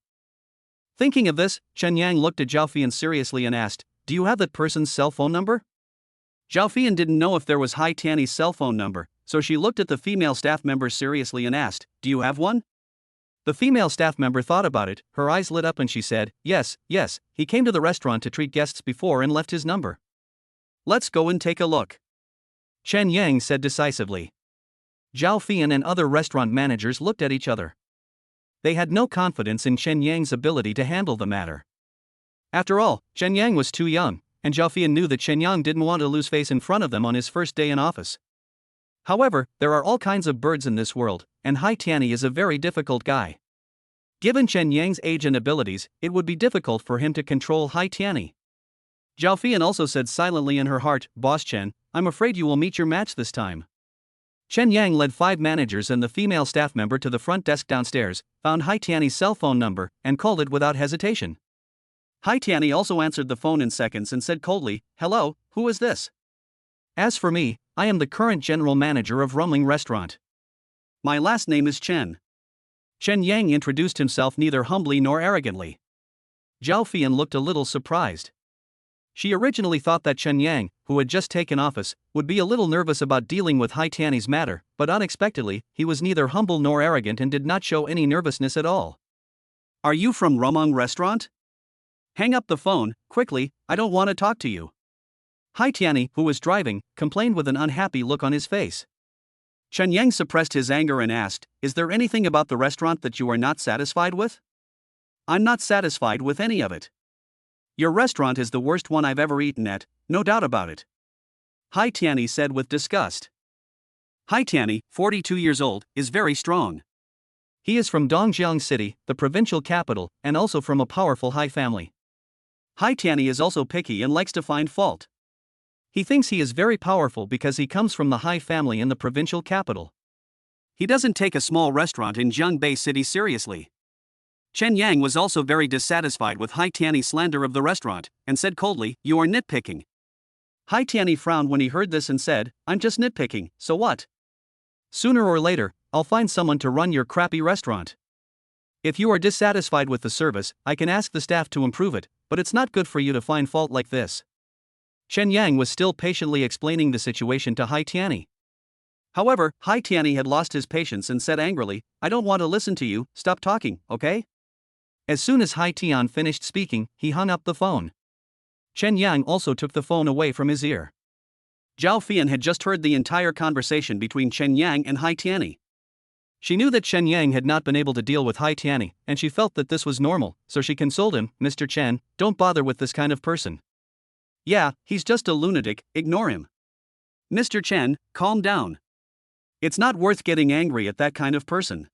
Thinking of this, Chen Yang looked at Zhao Fian seriously and asked, "Do you have that person's cell phone number?" Zhao Fian didn't know if there was Hai Tianyi's cell phone number, so she looked at the female staff member seriously and asked, "Do you have one?" The female staff member thought about it, her eyes lit up and she said, yes, he came to the restaurant to treat guests before and left his number." "Let's go and take a look," Chen Yang said decisively. Zhao Fian and other restaurant managers looked at each other. They had no confidence in Chen Yang's ability to handle the matter. After all, Chen Yang was too young, and Zhao Fian knew that Chen Yang didn't want to lose face in front of them on his first day in office. However, there are all kinds of birds in this world, and Hai Tianyi is a very difficult guy. Given Chen Yang's age and abilities, it would be difficult for him to control Hai Tianyi. Zhao Fian also said silently in her heart, "Boss Chen, I'm afraid you will meet your match this time." Chen Yang led 5 managers and the female staff member to the front desk downstairs, found Hai Tianyi's cell phone number, and called it without hesitation. Hai Tianyi also answered the phone in seconds and said coldly, "Hello, who is this?" "As for me, I am the current general manager of Rumling Restaurant. My last name is Chen." Chen Yang introduced himself neither humbly nor arrogantly. Zhao Fian looked a little surprised. She originally thought that Chen Yang, who had just taken office, would be a little nervous about dealing with Hai Tianyi's matter, but unexpectedly, he was neither humble nor arrogant and did not show any nervousness at all. "Are you from Rumling Restaurant? Hang up the phone, quickly, I don't want to talk to you." Hai Tianyi, who was driving, complained with an unhappy look on his face. Chen Yang suppressed his anger and asked, "Is there anything about the restaurant that you are not satisfied with?" "I'm not satisfied with any of it. Your restaurant is the worst one I've ever eaten at, no doubt about it." Hai Tianyi said with disgust. Hai Tianyi, 42 years old, is very strong. He is from Dongjiang City, the provincial capital, and also from a powerful Hai family. Hai Tianyi is also picky and likes to find fault. He thinks he is very powerful because he comes from the Hai family in the provincial capital. He doesn't take a small restaurant in Jiangbei City seriously. Chen Yang was also very dissatisfied with Hai Tianyi's slander of the restaurant, and said coldly, "You are nitpicking." Hai Tianyi frowned when he heard this and said, "I'm just nitpicking, so what? Sooner or later, I'll find someone to run your crappy restaurant. If you are dissatisfied with the service, I can ask the staff to improve it, but it's not good for you to find fault like this." Chen Yang was still patiently explaining the situation to Hai Tianyi. However, Hai Tianyi had lost his patience and said angrily, "I don't want to listen to you, stop talking, okay?" As soon as Hai Tian finished speaking, he hung up the phone. Chen Yang also took the phone away from his ear. Zhao Fian had just heard the entire conversation between Chen Yang and Hai Tianyi. She knew that Chen Yang had not been able to deal with Hai Tianyi, and she felt that this was normal, so she consoled him, "Mr. Chen, don't bother with this kind of person. Yeah, he's just a lunatic, ignore him. Mr. Chen, calm down. It's not worth getting angry at that kind of person."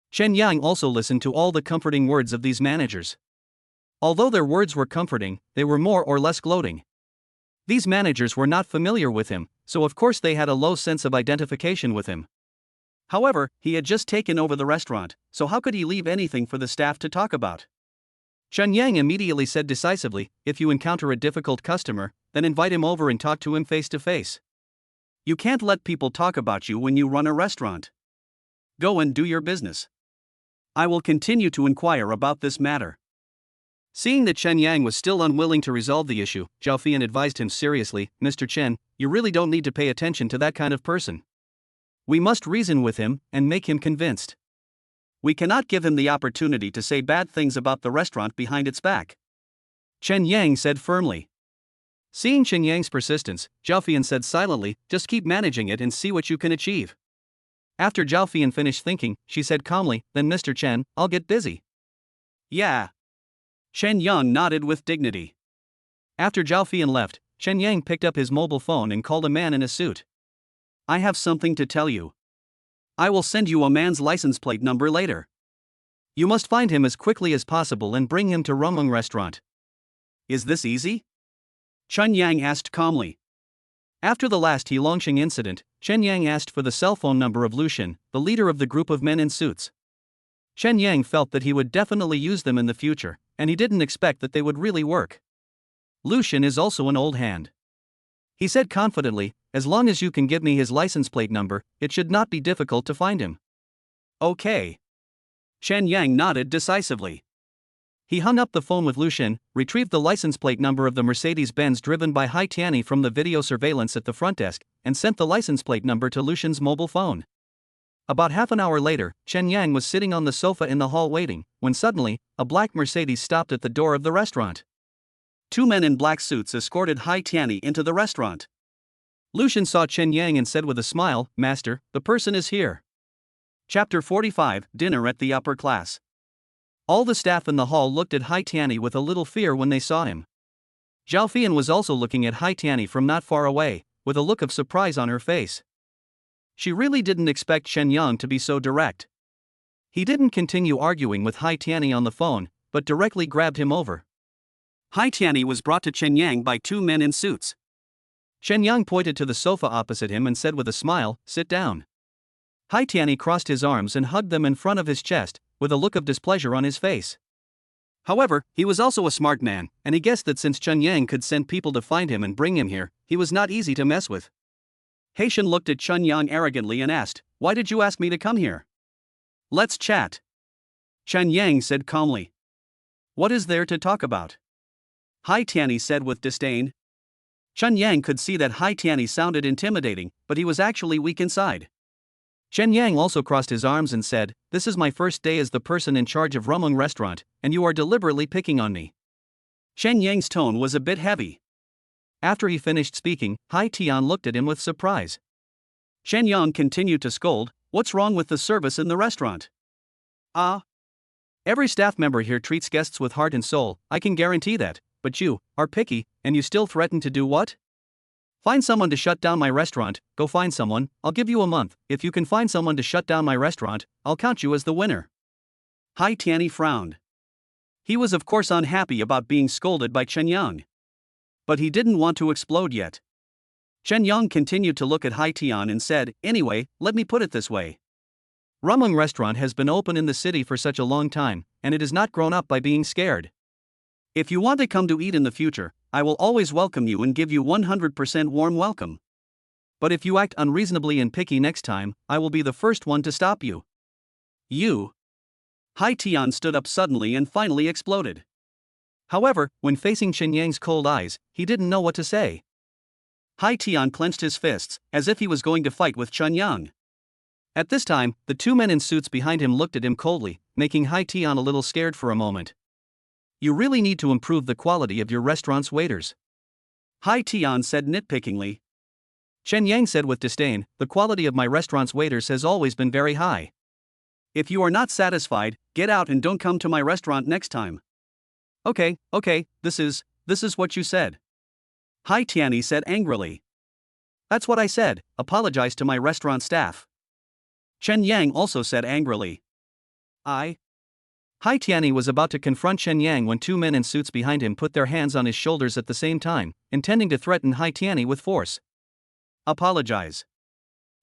Chen Yang also listened to all the comforting words of these managers. Although their words were comforting, they were more or less gloating. These managers were not familiar with him, so of course they had a low sense of identification with him. However, he had just taken over the restaurant, so how could he leave anything for the staff to talk about? Chen Yang immediately said decisively, "If you encounter a difficult customer, then invite him over and talk to him face to face. You can't let people talk about you when you run a restaurant. Go and do your business. I will continue to inquire about this matter." Seeing that Chen Yang was still unwilling to resolve the issue, Zhao Fian advised him seriously, "Mr. Chen, you really don't need to pay attention to that kind of person. We must reason with him and make him convinced. We cannot give him the opportunity to say bad things about the restaurant behind its back." Chen Yang said firmly. Seeing Chen Yang's persistence, Zhao Fian said silently, "Just keep managing it and see what you can achieve." After Zhao Fian finished thinking, she said calmly, "Then Mr. Chen, I'll get busy." "Yeah." Chen Yang nodded with dignity. After Zhao Fian left, Chen Yang picked up his mobile phone and called a man in a suit. "I have something to tell you. I will send you a man's license plate number later. You must find him as quickly as possible and bring him to Rumung restaurant." "Is this easy?" Chen Yang asked calmly. After the last Heilongsheng incident, Chen Yang asked for the cell phone number of Lucian, the leader of the group of men in suits. Chen Yang felt that he would definitely use them in the future, and he didn't expect that they would really work. Lucian is also an old hand. He said confidently, "As long as you can give me his license plate number, it should not be difficult to find him." "Okay." Chen Yang nodded decisively. He hung up the phone with Lucian, retrieved the license plate number of the Mercedes-Benz driven by Hai Tianyi from the video surveillance at the front desk, and sent the license plate number to Lucian's mobile phone. About half an hour later, Chen Yang was sitting on the sofa in the hall waiting, when suddenly, a black Mercedes stopped at the door of the restaurant. Two men in black suits escorted Hai Tianyi into the restaurant. Lucian saw Chen Yang and said with a smile, "Master, the person is here." Chapter 45, Dinner at the Upper Class. All the staff in the hall looked at Hai Tianyi with a little fear when they saw him. Zhao Fian was also looking at Hai Tianyi from not far away, with a look of surprise on her face. She really didn't expect Chen Yang to be so direct. He didn't continue arguing with Hai Tianyi on the phone, but directly grabbed him over. Hai Tianyi was brought to Chen Yang by two men in suits. Chen Yang pointed to the sofa opposite him and said with a smile, "Sit down." Hai Tianyi crossed his arms and hugged them in front of his chest, with a look of displeasure on his face. However, he was also a smart man, and he guessed that since Chen Yang could send people to find him and bring him here, he was not easy to mess with. Haitian looked at Chen Yang arrogantly and asked, "Why did you ask me to come here?" "Let's chat." Chen Yang said calmly. "What is there to talk about?" Hai Tianyi said with disdain. Chen Yang could see that Hai Tianyi sounded intimidating, but he was actually weak inside. Chen Yang also crossed his arms and said, "This is my first day as the person in charge of Rumung restaurant, and you are deliberately picking on me." Chen Yang's tone was a bit heavy. After he finished speaking, Hai Tian looked at him with surprise. Chen Yang continued to scold, "What's wrong with the service in the restaurant?" Every staff member here treats guests with heart and soul, I can guarantee that, but you are picky, and you still threaten to do what? Find someone to shut down my restaurant. Go find someone, I'll give you a month. If you can find someone to shut down my restaurant, I'll count you as the winner. Hai Tianyi frowned. He was of course unhappy about being scolded by Chen Yang. But he didn't want to explode yet. Chen Yang continued to look at Hai Tian and said, anyway, let me put it this way. Rumung restaurant has been open in the city for such a long time, and it has not grown up by being scared. If you want to come to eat in the future, I will always welcome you and give you 100% warm welcome. But if you act unreasonably and picky next time, I will be the first one to stop you. You. Hai Tian stood up suddenly and finally exploded. However, when facing Chen Yang's cold eyes, he didn't know what to say. Hai Tian clenched his fists, as if he was going to fight with Chen Yang. At this time, the two men in suits behind him looked at him coldly, making Hai Tian a little scared for a moment. You really need to improve the quality of your restaurant's waiters. Hai Tian said nitpickingly. Chen Yang said with disdain, the quality of my restaurant's waiters has always been very high. If you are not satisfied, get out and don't come to my restaurant next time. Okay, this is what you said. Hai Tianyi said angrily. That's what I said, apologize to my restaurant staff. Chen Yang also said angrily. Hai Tianyi was about to confront Chen Yang when two men in suits behind him put their hands on his shoulders at the same time, intending to threaten Hai Tianyi with force. Apologize.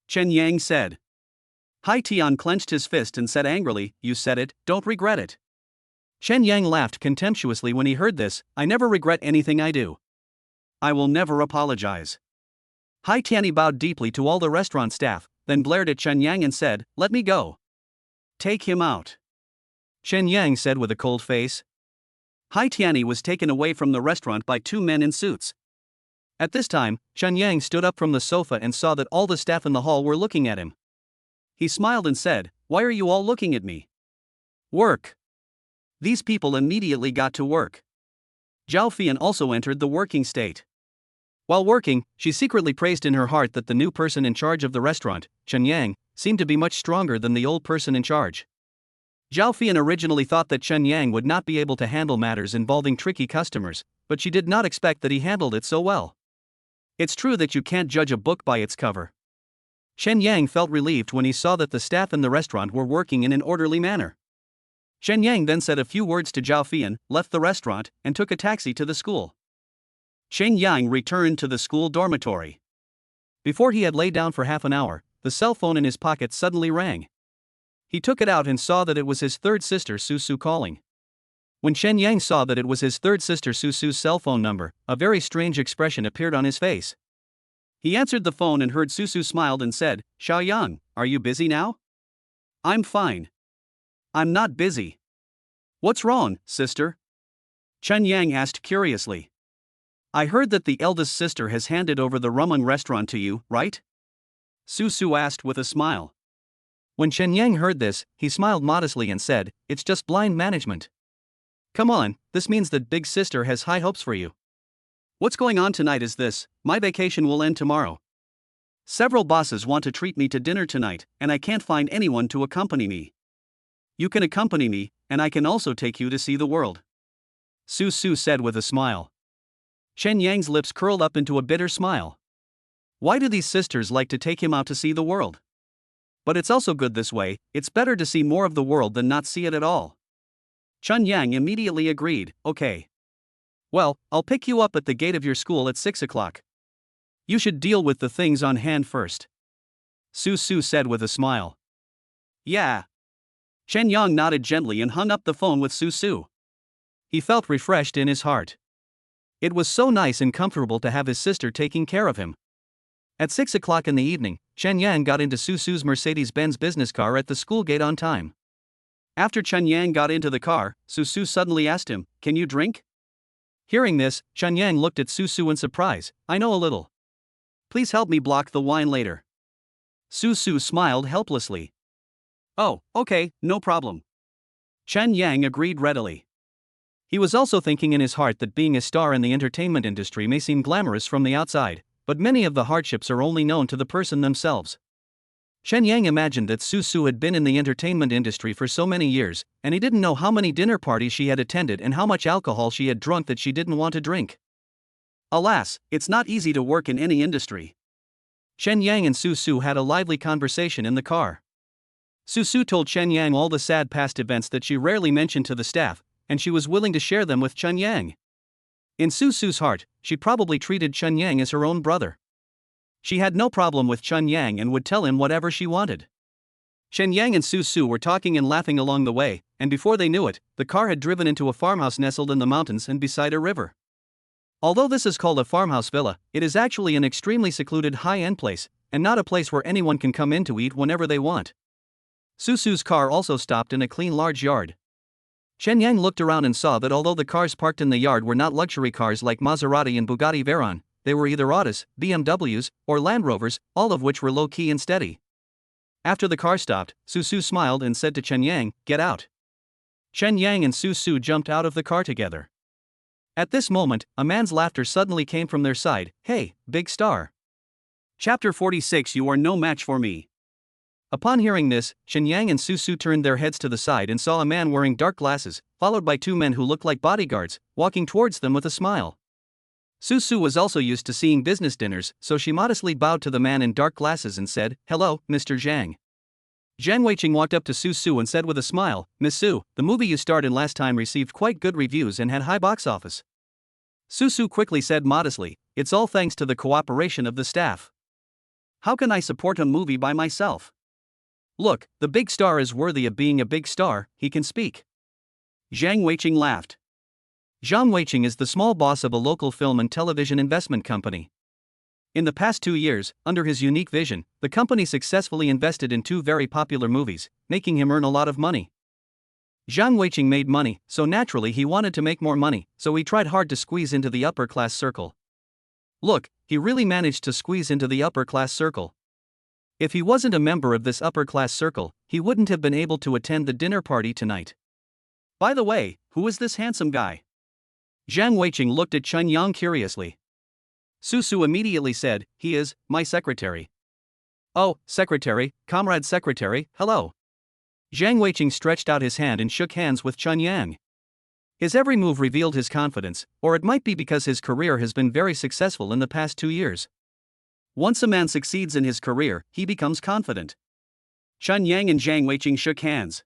Chen Yang said. Hai Tian clenched his fist and said angrily, you said it, don't regret it. Chen Yang laughed contemptuously when he heard this, I never regret anything I do. I will never apologize. Hai Tianyi bowed deeply to all the restaurant staff, then glared at Chen Yang and said, let me go. Take him out. Chen Yang said with a cold face. Hai Tianyi was taken away from the restaurant by two men in suits. At this time, Chen Yang stood up from the sofa and saw that all the staff in the hall were looking at him. He smiled and said, why are you all looking at me? Work. These people immediately got to work. Zhao Fian also entered the working state. While working, she secretly praised in her heart that the new person in charge of the restaurant, Chen Yang, seemed to be much stronger than the old person in charge. Zhao Fian originally thought that Chen Yang would not be able to handle matters involving tricky customers, but she did not expect that he handled it so well. It's true that you can't judge a book by its cover. Chen Yang felt relieved when he saw that the staff in the restaurant were working in an orderly manner. Chen Yang then said a few words to Zhao Fian, left the restaurant, and took a taxi to the school. Chen Yang returned to the school dormitory. Before he had laid down for half an hour, the cell phone in his pocket suddenly rang. He took it out and saw that it was his third sister Su calling. When Chen Yang saw that it was his third sister Su's cell phone number, a very strange expression appeared on his face. He answered the phone and heard Su smiled and said, Xiaoyang, are you busy now? I'm fine. I'm not busy. What's wrong, sister? Chen Yang asked curiously. I heard that the eldest sister has handed over the ramen restaurant to you, right? Su asked with a smile. When Chen Yang heard this, he smiled modestly and said, it's just blind management. Come on, this means that big sister has high hopes for you. What's going on tonight is this, my vacation will end tomorrow. Several bosses want to treat me to dinner tonight, and I can't find anyone to accompany me. You can accompany me, and I can also take you to see the world. Su said with a smile. Chen Yang's lips curled up into a bitter smile. Why do these sisters like to take him out to see the world? But it's also good this way, it's better to see more of the world than not see it at all. Chen Yang immediately agreed, okay. Well, I'll pick you up at the gate of your school at 6 o'clock. You should deal with the things on hand first. Su said with a smile. Yeah. Chen Yang nodded gently and hung up the phone with Su. He felt refreshed in his heart. It was so nice and comfortable to have his sister taking care of him. At 6 o'clock in the evening, Chen Yang got into Su's Mercedes-Benz business car at the school gate on time. After Chen Yang got into the car, Su suddenly asked him, can you drink? Hearing this, Chen Yang looked at Su in surprise, I know a little. Please help me block the wine later. Su smiled helplessly. Oh, okay, no problem. Chen Yang agreed readily. He was also thinking in his heart that being a star in the entertainment industry may seem glamorous from the outside, but many of the hardships are only known to the person themselves. Chen Yang imagined that Su had been in the entertainment industry for so many years, and he didn't know how many dinner parties she had attended and how much alcohol she had drunk that she didn't want to drink. Alas, it's not easy to work in any industry. Chen Yang and Su Su had a lively conversation in the car. Su Su told Chen Yang all the sad past events that she rarely mentioned to the staff, and she was willing to share them with Chen Yang. In Su Su's heart, she probably treated Chen Yang as her own brother. She had no problem with Chen Yang and would tell him whatever she wanted. Chen Yang and Su Su were talking and laughing along the way, and before they knew it, the car had driven into a farmhouse nestled in the mountains and beside a river. Although this is called a farmhouse villa, it is actually an extremely secluded high-end place, and not a place where anyone can come in to eat whenever they want. Su Su's car also stopped in a clean large yard. Chen Yang looked around and saw that although the cars parked in the yard were not luxury cars like Maserati and Bugatti Veyron, they were either Autos, BMWs, or Land Rovers, all of which were low-key and steady. After the car stopped, Su Su smiled and said to Chen Yang, "Get out." Chen Yang and Su Su jumped out of the car together. At this moment, a man's laughter suddenly came from their side. "Hey, big star." Chapter 46. You are no match for me. Upon hearing this, Chen Yang and Su Su turned their heads to the side and saw a man wearing dark glasses, followed by two men who looked like bodyguards, walking towards them with a smile. Su Su was also used to seeing business dinners, so she modestly bowed to the man in dark glasses and said, "Hello, Mr. Zhang." Zhang Weiqing walked up to Su Su and said with a smile, "Miss Su, the movie you starred in last time received quite good reviews and had high box office." Su Su quickly said modestly, "It's all thanks to the cooperation of the staff. How can I support a movie by myself? Look, the big star is worthy of being a big star, he can speak." Zhang Weiqing laughed. Zhang Weiqing is the small boss of a local film and television investment company. In the past 2 years, under his unique vision, the company successfully invested in 2 very popular movies, making him earn a lot of money. Zhang Weiqing made money, so naturally he wanted to make more money, so he tried hard to squeeze into the upper class circle. Look, he really managed to squeeze into the upper class circle. If he wasn't a member of this upper class circle, he wouldn't have been able to attend the dinner party tonight. By the way, who is this handsome guy? Zhang Weiqing looked at Chen Yang curiously. Su Su immediately said, "He is my secretary." "Oh, secretary, comrade secretary, hello." Zhang Weiqing stretched out his hand and shook hands with Chen Yang. His every move revealed his confidence, or it might be because his career has been very successful in the past 2 years. Once a man succeeds in his career, he becomes confident. Chen Yang and Zhang Weiqing shook hands.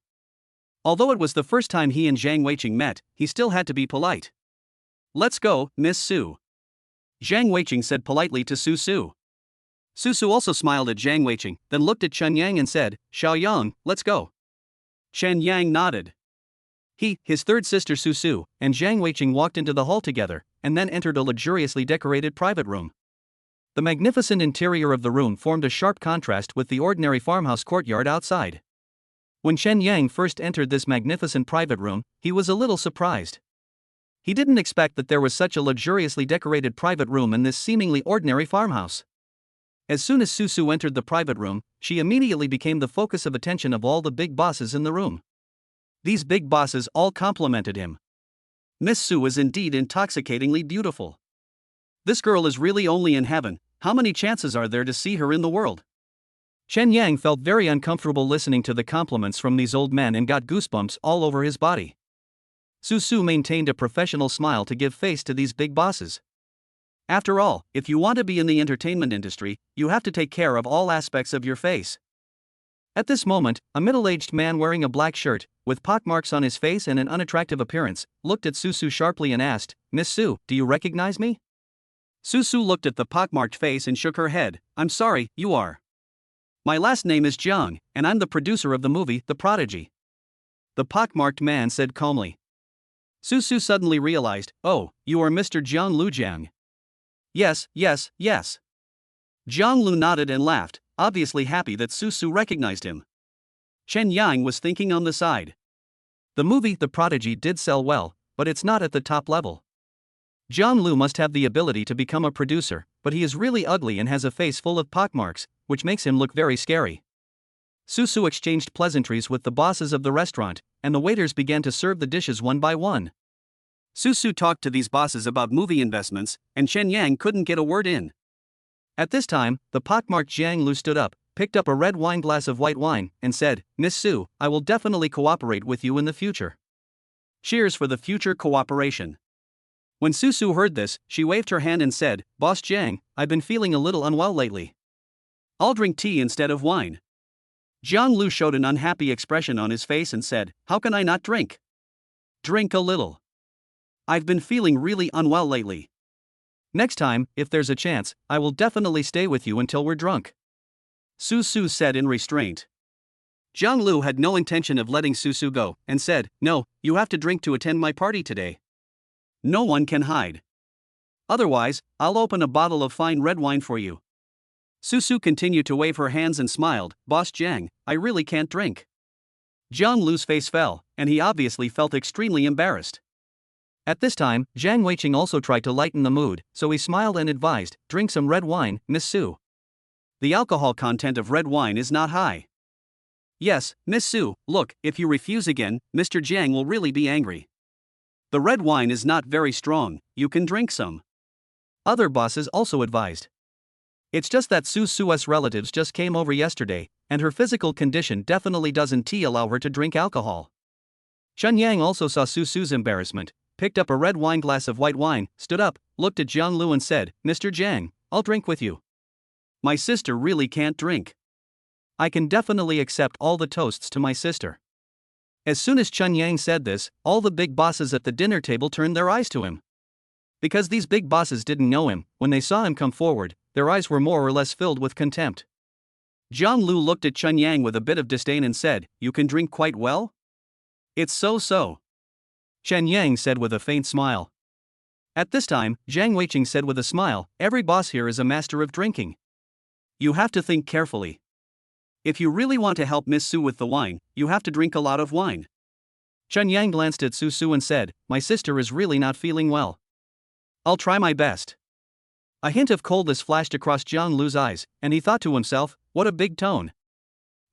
Although it was the first time he and Zhang Weiqing met, he still had to be polite. "Let's go, Miss Su," Zhang Weiqing said politely to Su Su. Su Su also smiled at Zhang Weiqing, then looked at Chen Yang and said, "Xiao Yang, let's go." Chen Yang nodded. He, his third sister Su Su, and Zhang Weiqing walked into the hall together, and then entered a luxuriously decorated private room. The magnificent interior of the room formed a sharp contrast with the ordinary farmhouse courtyard outside. When Chen Yang first entered this magnificent private room, he was a little surprised. He didn't expect that there was such a luxuriously decorated private room in this seemingly ordinary farmhouse. As soon as Su Su entered the private room, she immediately became the focus of attention of all the big bosses in the room. These big bosses all complimented him. "Miss Su is indeed intoxicatingly beautiful. This girl is really only in heaven. How many chances are there to see her in the world?" Chen Yang felt very uncomfortable listening to the compliments from these old men and got goosebumps all over his body. Su Su maintained a professional smile to give face to these big bosses. After all, if you want to be in the entertainment industry, you have to take care of all aspects of your face. At this moment, a middle-aged man wearing a black shirt, with pockmarks on his face and an unattractive appearance, looked at Su Su sharply and asked, "Miss Su, do you recognize me?" Su Su looked at the pockmarked face and shook her head. "I'm sorry, you are. My last name is Jiang, and I'm the producer of the movie, The Prodigy," the pockmarked man said calmly. Su Su suddenly realized, "Oh, you are Mr. Jiang Lu Jiang." Yes. Jiang Lu nodded and laughed, obviously happy that Su Su recognized him. Chen Yang was thinking on the side. The movie The Prodigy did sell well, but it's not at the top level. Jiang Lu must have the ability to become a producer, but he is really ugly and has a face full of pockmarks, which makes him look very scary. Su Su exchanged pleasantries with the bosses of the restaurant, and the waiters began to serve the dishes one by one. Su Su talked to these bosses about movie investments, and Chen Yang couldn't get a word in. At this time, the pockmarked Jiang Lu stood up, picked up a red wine glass of white wine, and said, "Miss Su, I will definitely cooperate with you in the future. Cheers for the future cooperation." When Susu heard this, she waved her hand and said, "Boss Jiang, I've been feeling a little unwell lately. I'll drink tea instead of wine." Jiang Lu showed an unhappy expression on his face and said, "How can I not drink? Drink a little. I've been feeling really unwell lately. Next time, if there's a chance, I will definitely stay with you until we're drunk," Susu said in restraint. Jiang Lu had no intention of letting Susu go, and said, "No, you have to drink to attend my party today. No one can hide. Otherwise, I'll open a bottle of fine red wine for you." Susu continued to wave her hands and smiled, "Boss Jiang, I really can't drink." Jiang Lu's face fell, and he obviously felt extremely embarrassed. At this time, Jiang Weiqing also tried to lighten the mood, so he smiled and advised, "Drink some red wine, Miss Su. The alcohol content of red wine is not high." "Yes, Miss Su, look, if you refuse again, Mr. Jiang will really be angry. The red wine is not very strong, you can drink some," other bosses also advised. It's just that Susu's relatives just came over yesterday, and her physical condition definitely doesn't allow her to drink alcohol. Chen Yang also saw Susu's embarrassment, picked up a red wine glass of white wine, stood up, looked at Jiang Lu and said, "Mr. Jiang, I'll drink with you. My sister really can't drink. I can definitely accept all the toasts to my sister." As soon as Chen Yang said this, all the big bosses at the dinner table turned their eyes to him. Because these big bosses didn't know him, when they saw him come forward, their eyes were more or less filled with contempt. Jiang Lu looked at Chen Yang with a bit of disdain and said, "You can drink quite well? It's so." Chen Yang said with a faint smile. At this time, Jiang Weiqing said with a smile, "Every boss here is a master of drinking. You have to think carefully. If you really want to help Miss Su with the wine, you have to drink a lot of wine." Chen Yang glanced at Susu and said, "My sister is really not feeling well. I'll try my best." A hint of coldness flashed across Jiang Lu's eyes, and he thought to himself, "What a big tone."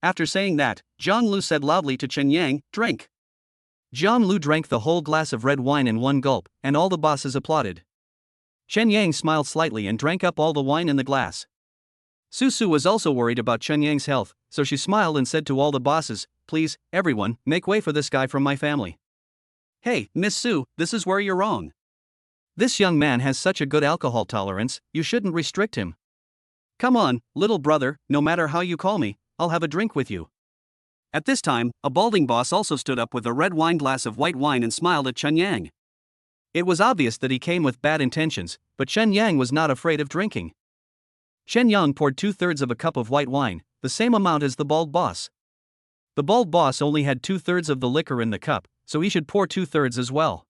After saying that, Jiang Lu said loudly to Chen Yang, "Drink." Jiang Lu drank the whole glass of red wine in one gulp, and all the bosses applauded. Chen Yang smiled slightly and drank up all the wine in the glass. Susu was also worried about Chen Yang's health, so she smiled and said to all the bosses, "Please, everyone, make way for this guy from my family." "Hey, Miss Su, this is where you're wrong. This young man has such a good alcohol tolerance, you shouldn't restrict him. Come on, little brother, no matter how you call me, I'll have a drink with you." At this time, a balding boss also stood up with a red wine glass of white wine and smiled at Chen Yang. It was obvious that he came with bad intentions, but Chen Yang was not afraid of drinking. Chen Yang poured 2/3 of a cup of white wine, the same amount as the bald boss. The bald boss only had 2/3 of the liquor in the cup, so he should pour 2/3 as well.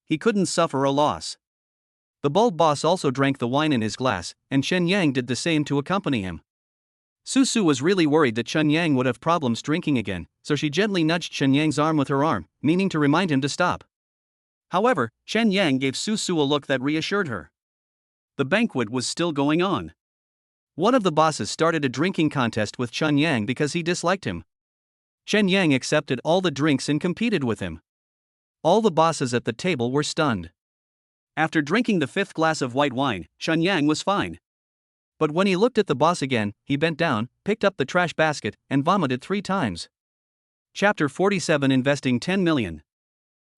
He couldn't suffer a loss. The bald boss also drank the wine in his glass, and Chen Yang did the same to accompany him. Susu was really worried that Chen Yang would have problems drinking again, so she gently nudged Chen Yang's arm with her arm, meaning to remind him to stop. However, Chen Yang gave Susu a look that reassured her. The banquet was still going on. One of the bosses started a drinking contest with Chen Yang because he disliked him. Chen Yang accepted all the drinks and competed with him. All the bosses at the table were stunned. After drinking the 5th glass of white wine, Chen Yang was fine. But when he looked at the boss again, he bent down, picked up the trash basket, and vomited 3 times. Chapter 47 Investing 10 million.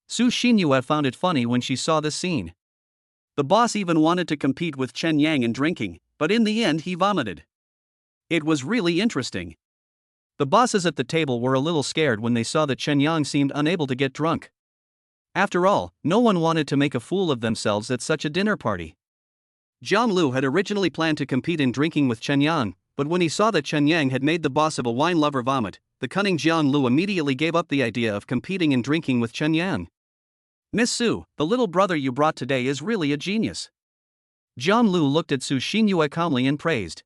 Su Xinyue found it funny when she saw this scene. The boss even wanted to compete with Chen Yang in drinking, but in the end he vomited. It was really interesting. The bosses at the table were a little scared when they saw that Chen Yang seemed unable to get drunk. After all, no one wanted to make a fool of themselves at such a dinner party. Jiang Lu had originally planned to compete in drinking with Chen Yang, but when he saw that Chen Yang had made the boss of a wine lover vomit, the cunning Jiang Lu immediately gave up the idea of competing in drinking with Chen Yang. "Miss Su, the little brother you brought today is really a genius." Jiang Lu looked at Su Xinyue calmly and praised.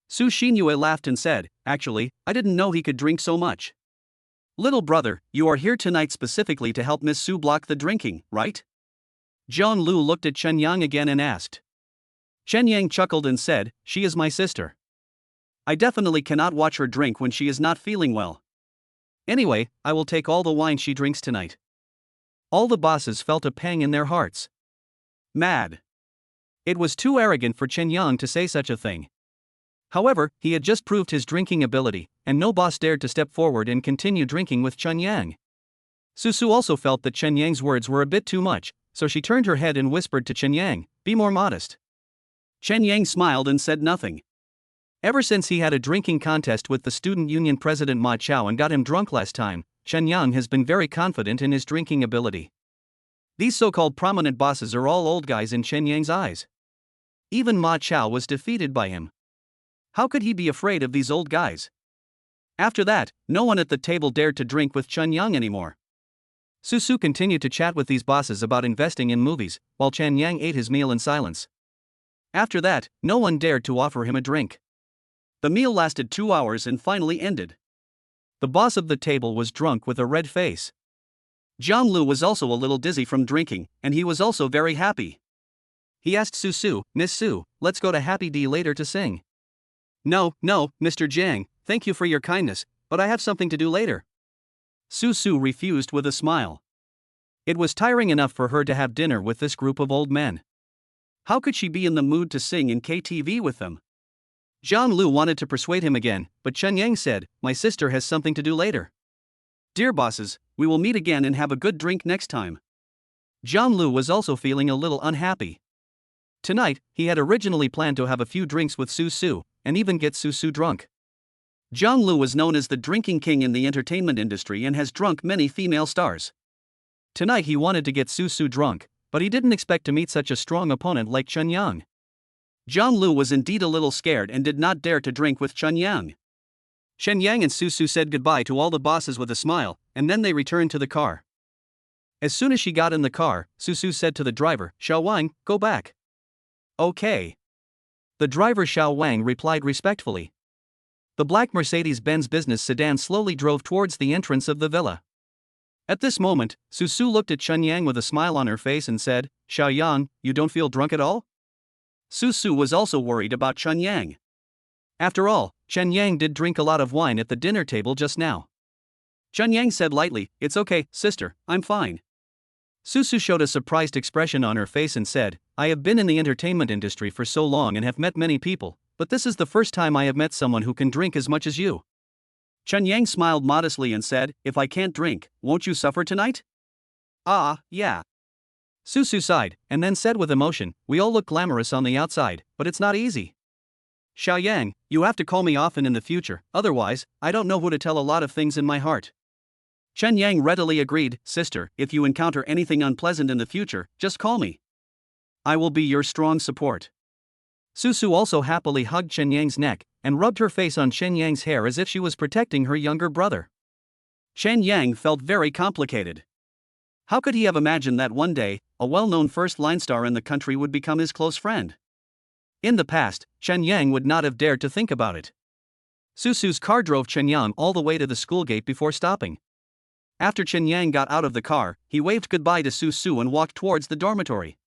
Su Xinyue laughed and said, "Actually, I didn't know he could drink so much. Little brother, you are here tonight specifically to help Miss Su block the drinking, right?" Jiang Lu looked at Chen Yang again and asked. Chen Yang chuckled and said, "She is my sister. I definitely cannot watch her drink when she is not feeling well. Anyway, I will take all the wine she drinks tonight." All the bosses felt a pang in their hearts. Mad. It was too arrogant for Chen Yang to say such a thing. However, he had just proved his drinking ability, and no boss dared to step forward and continue drinking with Chen Yang. Susu also felt that Chen Yang's words were a bit too much, so she turned her head and whispered to Chen Yang, "Be more modest." Chen Yang smiled and said nothing. Ever since he had a drinking contest with the student union president Ma Chao and got him drunk last time, Chen Yang has been very confident in his drinking ability. These so-called prominent bosses are all old guys in Chen Yang's eyes. Even Ma Chao was defeated by him. How could he be afraid of these old guys? After that, no one at the table dared to drink with Chen Yang anymore. Su continued to chat with these bosses about investing in movies, while Chen Yang ate his meal in silence. After that, no one dared to offer him a drink. The meal lasted 2 hours and finally ended. The boss of the table was drunk with a red face. Jiang Lu was also a little dizzy from drinking, and he was also very happy. He asked Su, "Miss Su, let's go to Happy D later to sing." No, Mr. Jiang, thank you for your kindness, but I have something to do later." Su refused with a smile. It was tiring enough for her to have dinner with this group of old men. How could she be in the mood to sing in KTV with them? Jiang Lu wanted to persuade him again, but Chen Yang said, "My sister has something to do later. Dear bosses, we will meet again and have a good drink next time." Jiang Lu was also feeling a little unhappy. Tonight, he had originally planned to have a few drinks with Su, and even get Su drunk. Jiang Lu was known as the drinking king in the entertainment industry and has drunk many female stars. Tonight he wanted to get Su drunk, but he didn't expect to meet such a strong opponent like Chen Yang. Jiang Lu was indeed a little scared and did not dare to drink with Chen Yang. Chen Yang and Su said goodbye to all the bosses with a smile, and then they returned to the car. As soon as she got in the car, Su said to the driver, "Xiao Wang, go back." "Okay." The driver Xiao Wang replied respectfully. The black Mercedes-Benz business sedan slowly drove towards the entrance of the villa. At this moment, Su looked at Chen Yang with a smile on her face and said, "Xiao Yang, you don't feel drunk at all?" Su was also worried about Chen Yang. After all, Chen Yang did drink a lot of wine at the dinner table just now. Chen Yang said lightly, "It's okay, sister, I'm fine." Su showed a surprised expression on her face and said, "I have been in the entertainment industry for so long and have met many people, but this is the first time I have met someone who can drink as much as you." Chen Yang smiled modestly and said, "If I can't drink, won't you suffer tonight?" "Ah, yeah." Su sighed, and then said with emotion, "We all look glamorous on the outside, but it's not easy. Xiao Yang, you have to call me often in the future, otherwise, I don't know who to tell a lot of things in my heart." Chen Yang readily agreed, "Sister, if you encounter anything unpleasant in the future, just call me. I will be your strong support." Su also happily hugged Chen Yang's neck and rubbed her face on Chen Yang's hair as if she was protecting her younger brother. Chen Yang felt very complicated. How could he have imagined that one day, a well-known first-line star in the country would become his close friend? In the past, Chen Yang would not have dared to think about it. Su's car drove Chen Yang all the way to the school gate before stopping. After Chen Yang got out of the car, he waved goodbye to Su and walked towards the dormitory.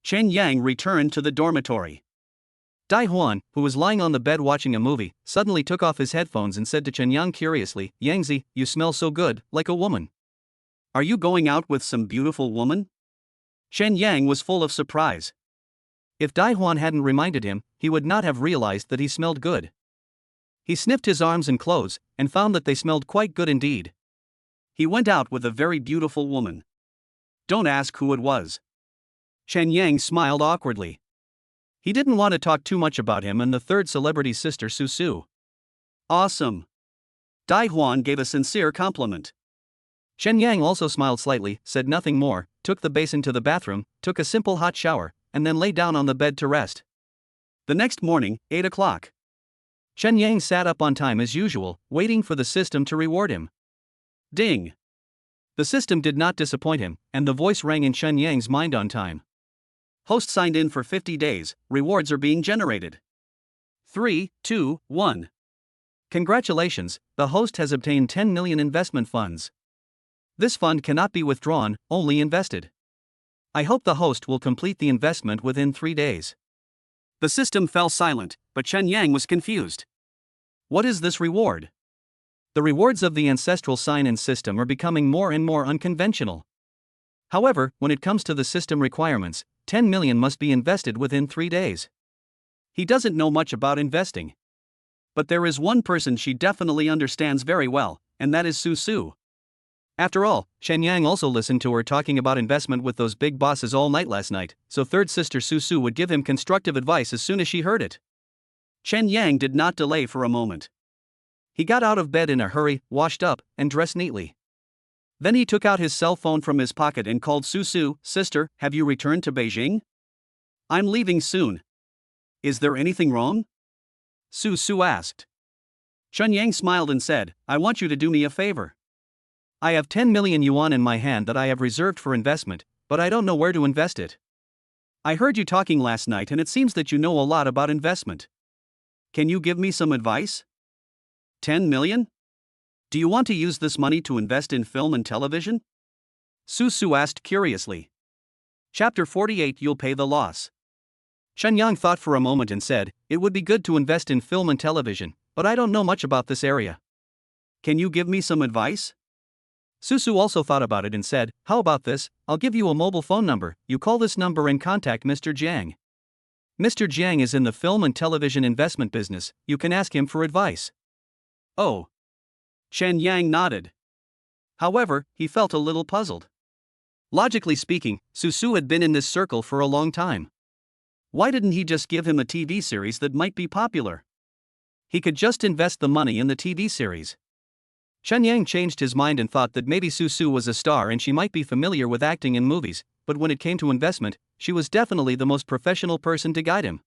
Chen Yang returned to the dormitory. Dai Huan, who was lying on the bed watching a movie, suddenly took off his headphones and said to Chen Yang curiously, "Yangzi, you smell so good, like a woman. Are you going out with some beautiful woman?" Chen Yang was full of surprise. If Dai Huan hadn't reminded him, he would not have realized that he smelled good. He sniffed his arms and clothes, and found that they smelled quite good indeed. He went out with a very beautiful woman. Don't ask who it was. Chen Yang smiled awkwardly. He didn't want to talk too much about him and the third celebrity's sister Su. "Awesome." Dai Huan gave a sincere compliment. Chen Yang also smiled slightly, said nothing more, took the basin to the bathroom, took a simple hot shower, and then lay down on the bed to rest. The next morning, 8 o'clock. Chen Yang sat up on time as usual, waiting for the system to reward him. Ding! The system did not disappoint him, and the voice rang in Chen Yang's mind on time. Host signed in for 50 days, rewards are being generated. 3, 2, 1. Congratulations, the host has obtained 10 million investment funds. This fund cannot be withdrawn, only invested. I hope the host will complete the investment within 3 days. The system fell silent, but Chen Yang was confused. What is this reward? The rewards of the ancestral sign-in system are becoming more and more unconventional. However, when it comes to the system requirements, 10 million must be invested within 3 days. He doesn't know much about investing. But there is one person she definitely understands very well, and that is Su. After all, Chen Yang also listened to her talking about investment with those big bosses all night last night, so third sister Su Su would give him constructive advice as soon as she heard it. Chen Yang did not delay for a moment. He got out of bed in a hurry, washed up, and dressed neatly. Then he took out his cell phone from his pocket and called Su Su. "Sister, have you returned to Beijing? I'm leaving soon. Is there anything wrong?" Su Su asked. Chen Yang smiled and said, "I want you to do me a favor. I have 10 million yuan in my hand that I have reserved for investment, but I don't know where to invest it. I heard you talking last night and it seems that you know a lot about investment. Can you give me some advice?" 10 million? Do you want to use this money to invest in film and television? Su Su asked curiously. Chapter 48. You'll pay the loss. Chen Yang thought for a moment and said, "It would be good to invest in film and television, but I don't know much about this area. Can you give me some advice?" Su Su also thought about it and said, "How about this? I'll give you a mobile phone number. You call this number and contact Mr. Jiang. Mr. Jiang is in the film and television investment business. You can ask him for advice." Oh. Chen Yang nodded. However, he felt a little puzzled. Logically speaking, Su Su had been in this circle for a long time. Why didn't he just give him a TV series that might be popular? He could just invest the money in the TV series. Chen Yang changed his mind and thought that maybe Su Su was a star and she might be familiar with acting in movies, but when it came to investment, she was definitely the most professional person to guide him.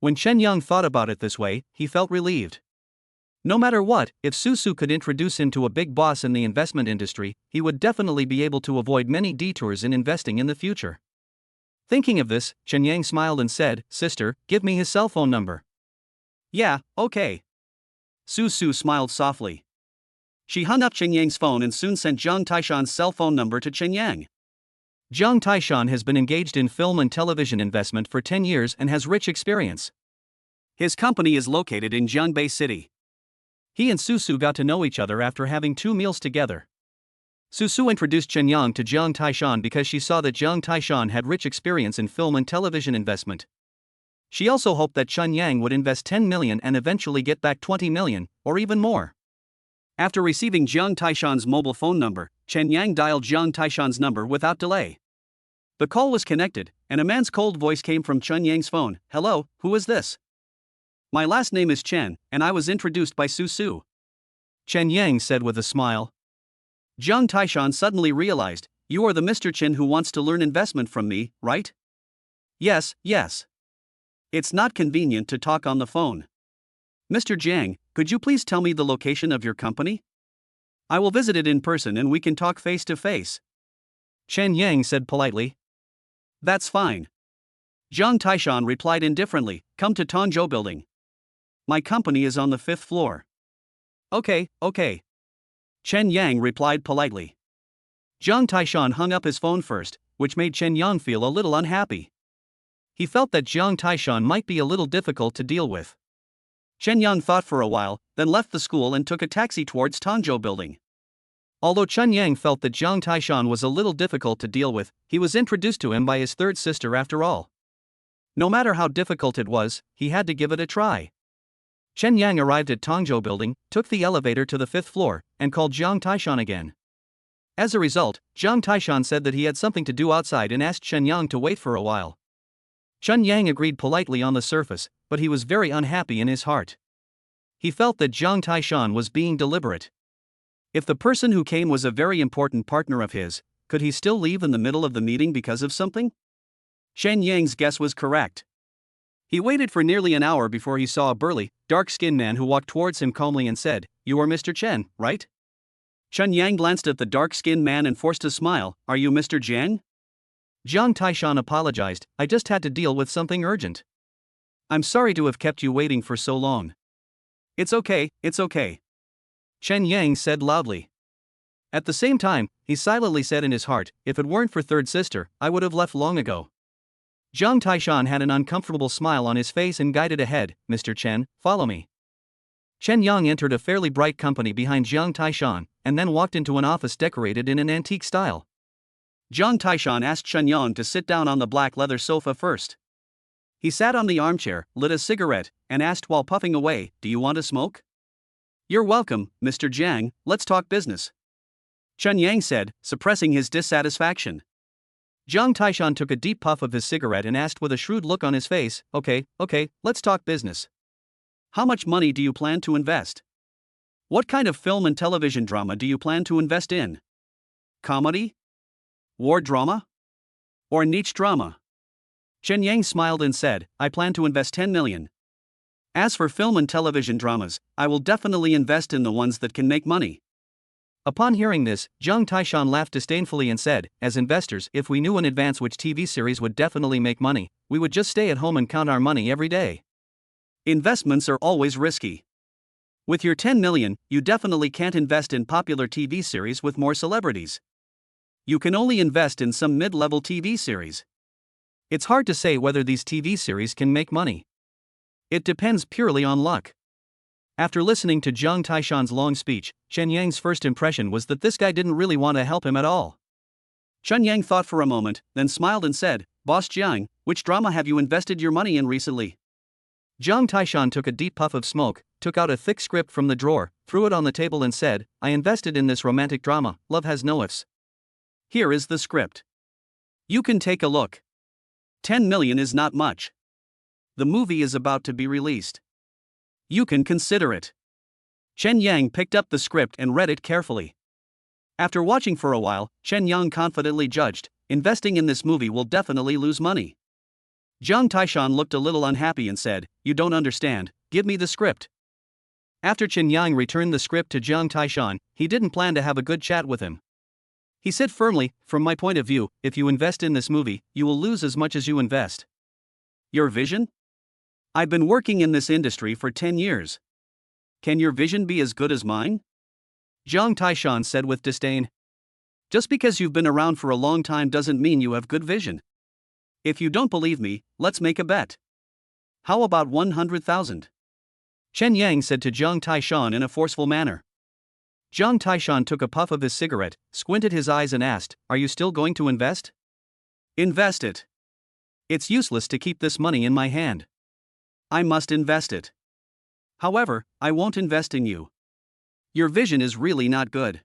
When Chen Yang thought about it this way, he felt relieved. No matter what, if Su Su could introduce him to a big boss in the investment industry, he would definitely be able to avoid many detours in investing in the future. Thinking of this, Chen Yang smiled and said, "Sister, give me his cell phone number." "Yeah, okay." Su Su smiled softly. She hung up Chen Yang's phone and soon sent Zhang Taishan's cell phone number to Chen Yang. Zhang Taishan has been engaged in film and television investment for 10 years and has rich experience. His company is located in Jiangbei City. He and Su Su got to know each other after having 2 meals together. Su Su introduced Chen Yang to Zhang Taishan because she saw that Zhang Taishan had rich experience in film and television investment. She also hoped that Chen Yang would invest 10 million and eventually get back 20 million, or even more. After receiving Zhang Taishan's mobile phone number, Chen Yang dialed Zhang Taishan's number without delay. The call was connected, and a man's cold voice came from Chen Yang's phone. "Hello, who is this?" "My last name is Chen, and I was introduced by Su Su," Chen Yang said with a smile. Zhang Taishan suddenly realized, "You are the Mr. Chen who wants to learn investment from me, right?" Yes. It's not convenient to talk on the phone. "Mr. Jiang, could you please tell me the location of your company? I will visit it in person and we can talk face to face," Chen Yang said politely. "That's fine." Zhang Taishan replied indifferently, "Come to Tongzhou building. My company is on the 5th floor." Okay. Chen Yang replied politely. Zhang Taishan hung up his phone first, which made Chen Yang feel a little unhappy. He felt that Zhang Taishan might be a little difficult to deal with. Chen Yang thought for a while, then left the school and took a taxi towards Tongzhou building. Although Chen Yang felt that Zhang Taishan was a little difficult to deal with, he was introduced to him by his third sister after all. No matter how difficult it was, he had to give it a try. Chen Yang arrived at Tongzhou building, took the elevator to the 5th floor, and called Zhang Taishan again. As a result, Zhang Taishan said that he had something to do outside and asked Chen Yang to wait for a while. Chen Yang agreed politely on the surface, but he was very unhappy in his heart. He felt that Zhang Taishan was being deliberate. If the person who came was a very important partner of his, could he still leave in the middle of the meeting because of something? Chen Yang's guess was correct. He waited for nearly an hour before he saw a burly, dark-skinned man who walked towards him calmly and said, "You are Mr. Chen, right?" Chen Yang glanced at the dark-skinned man and forced a smile. "Are you Mr. Jiang?" Zhang Taishan apologized, "I just had to deal with something urgent. I'm sorry to have kept you waiting for so long." It's okay. Chen Yang said loudly. At the same time, he silently said in his heart, "If it weren't for third sister, I would have left long ago." Zhang Taishan had an uncomfortable smile on his face and guided ahead. "Mr. Chen, follow me." Chen Yang entered a fairly bright company behind Zhang Taishan, and then walked into an office decorated in an antique style. Zhang Taishan asked Chen Yang to sit down on the black leather sofa first. He sat on the armchair, lit a cigarette, and asked while puffing away, "Do you want a smoke?" "You're welcome, Mr. Jiang, let's talk business." Chen Yang said, suppressing his dissatisfaction. Jiang Taishan took a deep puff of his cigarette and asked with a shrewd look on his face, okay, let's talk business. How much money do you plan to invest? What kind of film and television drama do you plan to invest in? Comedy? War drama? Or niche drama? Chen Yang smiled and said, I plan to invest 10 million. As for film and television dramas, I will definitely invest in the ones that can make money. Upon hearing this, Jiang Taishan laughed disdainfully and said, as investors, if we knew in advance which TV series would definitely make money, we would just stay at home and count our money every day. Investments are always risky. With your 10 million, you definitely can't invest in popular TV series with more celebrities. You can only invest in some mid-level TV series. It's hard to say whether these TV series can make money. It depends purely on luck. After listening to Jiang Taishan's long speech, Chen Yang's first impression was that this guy didn't really want to help him at all. Chen Yang thought for a moment, then smiled and said, Boss Jiang, which drama have you invested your money in recently? Jiang Taishan took a deep puff of smoke, took out a thick script from the drawer, threw it on the table and said, I invested in this romantic drama, Love Has No Ifs. Here is the script. You can take a look. 10 million is not much. The movie is about to be released. You can consider it. Chen Yang picked up the script and read it carefully. After watching for a while, Chen Yang confidently judged, investing in this movie will definitely lose money. Jiang Taishan looked a little unhappy and said, you don't understand, give me the script. After Chen Yang returned the script to Jiang Taishan, he didn't plan to have a good chat with him. He said firmly, from my point of view, if you invest in this movie, you will lose as much as you invest. Your vision? I've been working in this industry for 10 years. Can your vision be as good as mine? Jiang Taishan said with disdain. Just because you've been around for a long time doesn't mean you have good vision. If you don't believe me, let's make a bet. How about 100,000? Chen Yang said to Jiang Taishan in a forceful manner. Jiang Taishan took a puff of his cigarette, squinted his eyes and asked, are you still going to invest? Invest it. It's useless to keep this money in my hand. I must invest it. However, I won't invest in you. Your vision is really not good.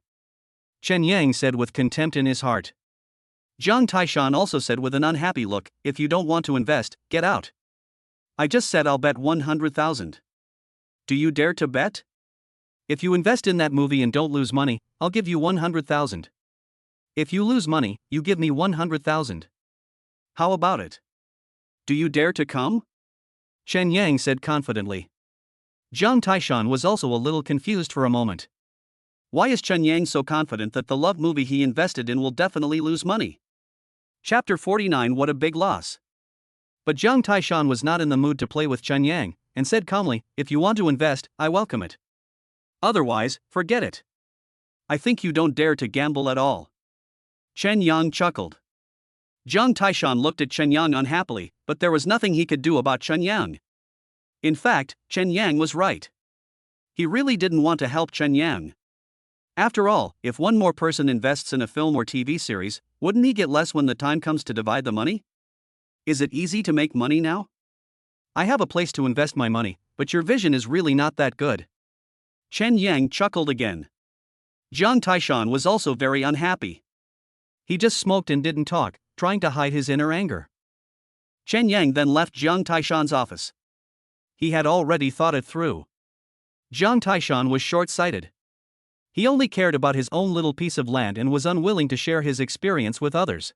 Chen Yang said with contempt in his heart. Jiang Taishan also said with an unhappy look, if you don't want to invest, get out. I just said I'll bet 100,000. Do you dare to bet? If you invest in that movie and don't lose money, I'll give you 100,000. If you lose money, you give me 100,000. How about it? Do you dare to come? Chen Yang said confidently. Jiang Taishan was also a little confused for a moment. Why is Chen Yang so confident that the love movie he invested in will definitely lose money? Chapter 49 What a big loss. But Jiang Taishan was not in the mood to play with Chen Yang, and said calmly, if you want to invest, I welcome it. Otherwise, forget it. I think you don't dare to gamble at all. Chen Yang chuckled. Jiang Taishan looked at Chen Yang unhappily, but there was nothing he could do about Chen Yang. In fact, Chen Yang was right. He really didn't want to help Chen Yang. After all, if one more person invests in a film or TV series, wouldn't he get less when the time comes to divide the money? Is it easy to make money now? I have a place to invest my money, but your vision is really not that good. Chen Yang chuckled again. Jiang Taishan was also very unhappy. He just smoked and didn't talk, trying to hide his inner anger. Chen Yang then left Jiang Taishan's office. He had already thought it through. Jiang Taishan was short-sighted. He only cared about his own little piece of land and was unwilling to share his experience with others.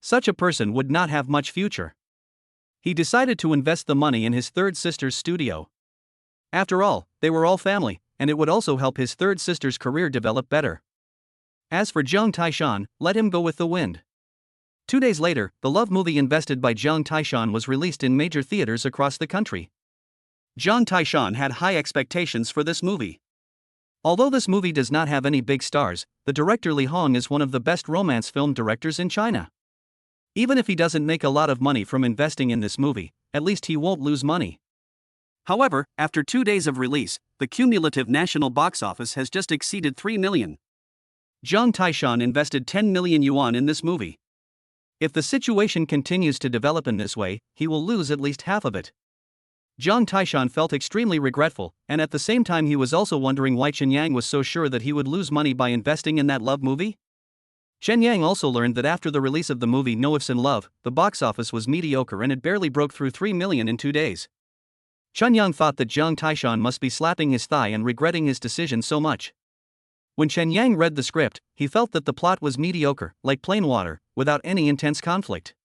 Such a person would not have much future. He decided to invest the money in his third sister's studio. After all, they were all family, and it would also help his third sister's career develop better. As for Jiang Taishan, let him go with the wind. 2 days later, the love movie invested by Jiang Taishan was released in major theaters across the country. Jiang Taishan had high expectations for this movie. Although this movie does not have any big stars, the director Li Hong is one of the best romance film directors in China. Even if he doesn't make a lot of money from investing in this movie, at least he won't lose money. However, after 2 days of release, the cumulative national box office has just exceeded 3 million. Jiang Taishan invested 10 million yuan in this movie. If the situation continues to develop in this way, he will lose at least half of it. Jiang Taishan felt extremely regretful, and at the same time he was also wondering why Chen Yang was so sure that he would lose money by investing in that love movie. Chen Yang also learned that after the release of the movie No Ifs in Love, the box office was mediocre and it barely broke through 3 million in 2 days. Chen Yang thought that Jiang Taishan must be slapping his thigh and regretting his decision so much. When Chen Yang read the script, he felt that the plot was mediocre, like plain water, without any intense conflict.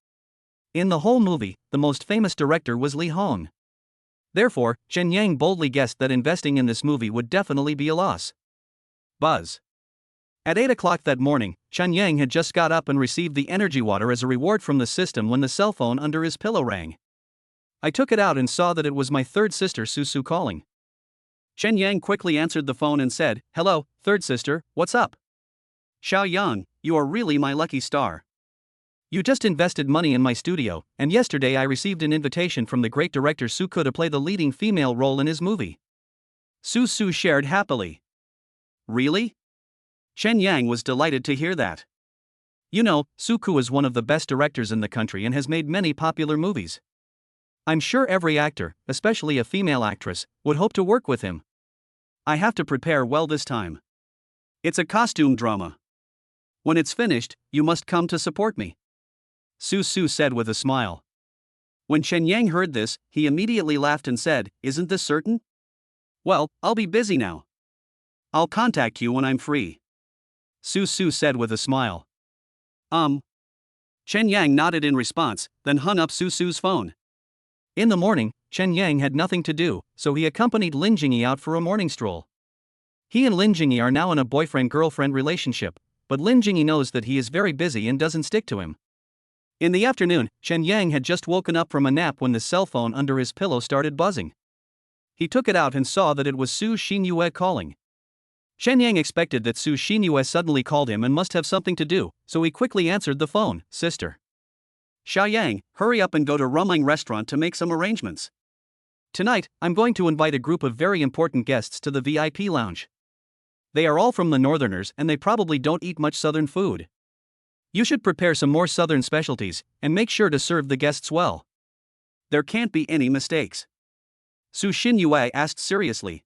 In the whole movie, the most famous director was Li Hong. Therefore, Chen Yang boldly guessed that investing in this movie would definitely be a loss. Buzz. At 8 o'clock that morning, Chen Yang had just got up and received the energy water as a reward from the system when the cell phone under his pillow rang. I took it out and saw that it was my third sister Su calling. Chen Yang quickly answered the phone and said, "Hello, third sister, what's up?" "Xiao Yang, you are really my lucky star. You just invested money in my studio, and yesterday I received an invitation from the great director Su to play the leading female role in his movie." Su shared happily. "Really?" Chen Yang was delighted to hear that. You know, Su is one of the best directors in the country and has made many popular movies. I'm sure every actor, especially a female actress, would hope to work with him. I have to prepare well this time. It's a costume drama. When it's finished, you must come to support me, Su said with a smile. When Chen Yang heard this, he immediately laughed and said, "Isn't this certain?" "Well, I'll be busy now. I'll contact you when I'm free," Su said with a smile. Chen Yang nodded in response, then hung up Su's phone. In the morning, Chen Yang had nothing to do, so he accompanied Lin Jingyi out for a morning stroll. He and Lin Jingyi are now in a boyfriend-girlfriend relationship, but Lin Jingyi knows that he is very busy and doesn't stick to him. In the afternoon, Chen Yang had just woken up from a nap when the cell phone under his pillow started buzzing. He took it out and saw that it was Su Xinyue calling. Chen Yang expected that Su Xinyue suddenly called him and must have something to do, so he quickly answered the phone. "Sister. Xiao Yang, hurry up and go to Rumang restaurant to make some arrangements. Tonight, I'm going to invite a group of very important guests to the VIP lounge. They are all from the Northerners and they probably don't eat much Southern food. You should prepare some more Southern specialties, and make sure to serve the guests well. There can't be any mistakes," Su Xinyue asked seriously.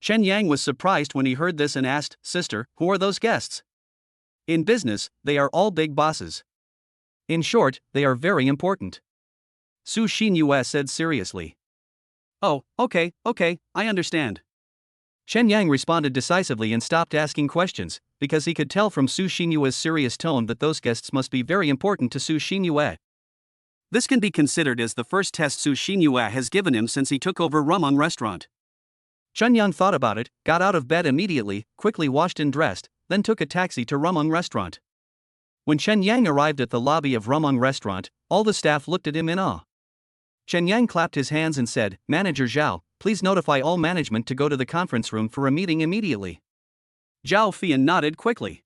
Chen Yang was surprised when he heard this and asked, "Sister, who are those guests?" "In business, they are all big bosses. In short, they are very important," Su Xinyue said seriously. "Oh, okay, I understand." Chen Yang responded decisively and stopped asking questions, because he could tell from Su Xinyue's serious tone that those guests must be very important to Su Xinyue. This can be considered as the first test Su Xinyue has given him since he took over Rumang restaurant. Chen Yang thought about it, got out of bed immediately, quickly washed and dressed, then took a taxi to Rumang restaurant. When Chen Yang arrived at the lobby of Rumang restaurant, all the staff looked at him in awe. Chen Yang clapped his hands and said, "Manager Zhao, please notify all management to go to the conference room for a meeting immediately." Zhao Fian nodded quickly.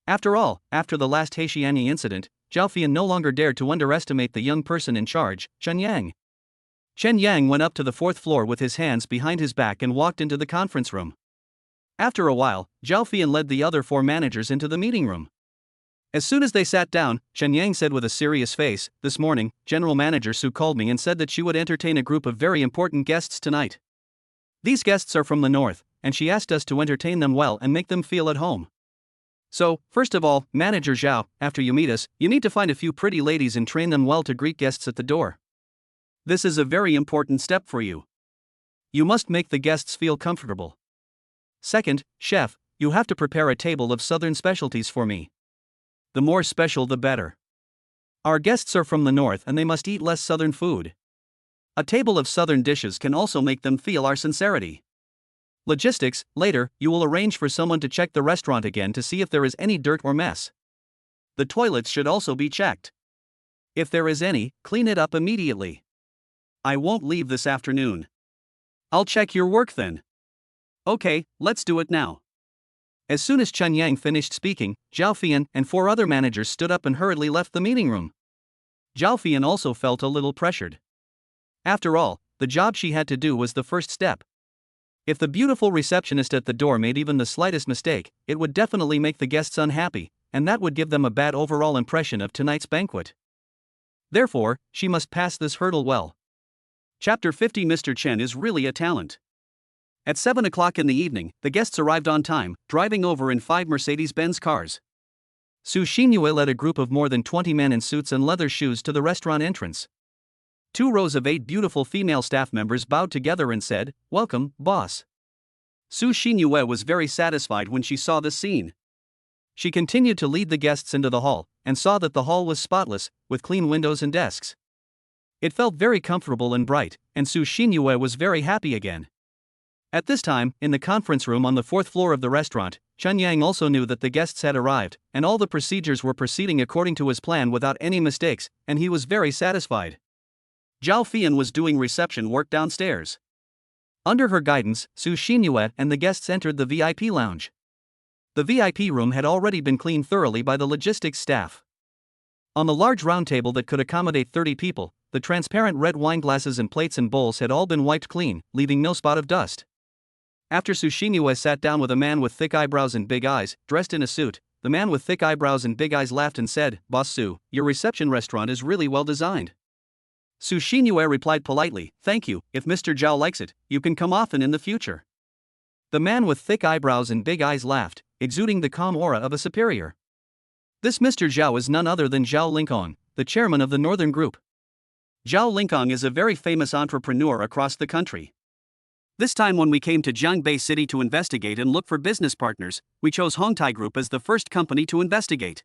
After all, after the last Hexianyi incident, Zhao Fian no longer dared to underestimate the young person in charge, Chen Yang. Chen Yang went up to the 4th floor with his hands behind his back and walked into the conference room. After a while, Zhao Fian led the other 4 managers into the meeting room. As soon as they sat down, Chen Yang said with a serious face, "This morning, General Manager Su called me and said that she would entertain a group of very important guests tonight. These guests are from the north, and she asked us to entertain them well and make them feel at home. So, first of all, Manager Zhao, after you meet us, you need to find a few pretty ladies and train them well to greet guests at the door. This is a very important step for you. You must make the guests feel comfortable. Second, chef, you have to prepare a table of Southern specialties for me. The more special the better. Our guests are from the north and they must eat less Southern food. A table of Southern dishes can also make them feel our sincerity. Logistics, later, you will arrange for someone to check the restaurant again to see if there is any dirt or mess. The toilets should also be checked. If there is any, clean it up immediately. I won't leave this afternoon. I'll check your work then. Okay, let's do it now." As soon as Chen Yang finished speaking, Zhao Fian and 4 other managers stood up and hurriedly left the meeting room. Zhao Fian also felt a little pressured. After all, the job she had to do was the first step. If the beautiful receptionist at the door made even the slightest mistake, it would definitely make the guests unhappy, and that would give them a bad overall impression of tonight's banquet. Therefore, she must pass this hurdle well. Chapter 50. Mr. Chen is really a talent. At 7 o'clock in the evening, the guests arrived on time, driving over in 5 Mercedes-Benz cars. Su Xinyue led a group of more than 20 men in suits and leather shoes to the restaurant entrance. 2 rows of 8 beautiful female staff members bowed together and said, "Welcome, boss." Su Xinyue was very satisfied when she saw this scene. She continued to lead the guests into the hall, and saw that the hall was spotless, with clean windows and desks. It felt very comfortable and bright, and Su Xinyue was very happy again. At this time, in the conference room on the 4th floor of the restaurant, Chen Yang also knew that the guests had arrived, and all the procedures were proceeding according to his plan without any mistakes, and he was very satisfied. Zhao Fian was doing reception work downstairs. Under her guidance, Su Xinyue and the guests entered the VIP lounge. The VIP room had already been cleaned thoroughly by the logistics staff. On the large round table that could accommodate 30 people, the transparent red wine glasses and plates and bowls had all been wiped clean, leaving no spot of dust. After Su Xinyue sat down with a man with thick eyebrows and big eyes, dressed in a suit, the man with thick eyebrows and big eyes laughed and said, "Boss Su, your reception restaurant is really well designed." Su Xinyue replied politely, "Thank you, if Mr. Zhao likes it, you can come often in the future." The man with thick eyebrows and big eyes laughed, exuding the calm aura of a superior. This Mr. Zhao is none other than Zhao Linkong, the chairman of the Northern Group. Zhao Linkong is a very famous entrepreneur across the country. This time when we came to Jiangbei City to investigate and look for business partners, we chose Hongtai Group as the first company to investigate.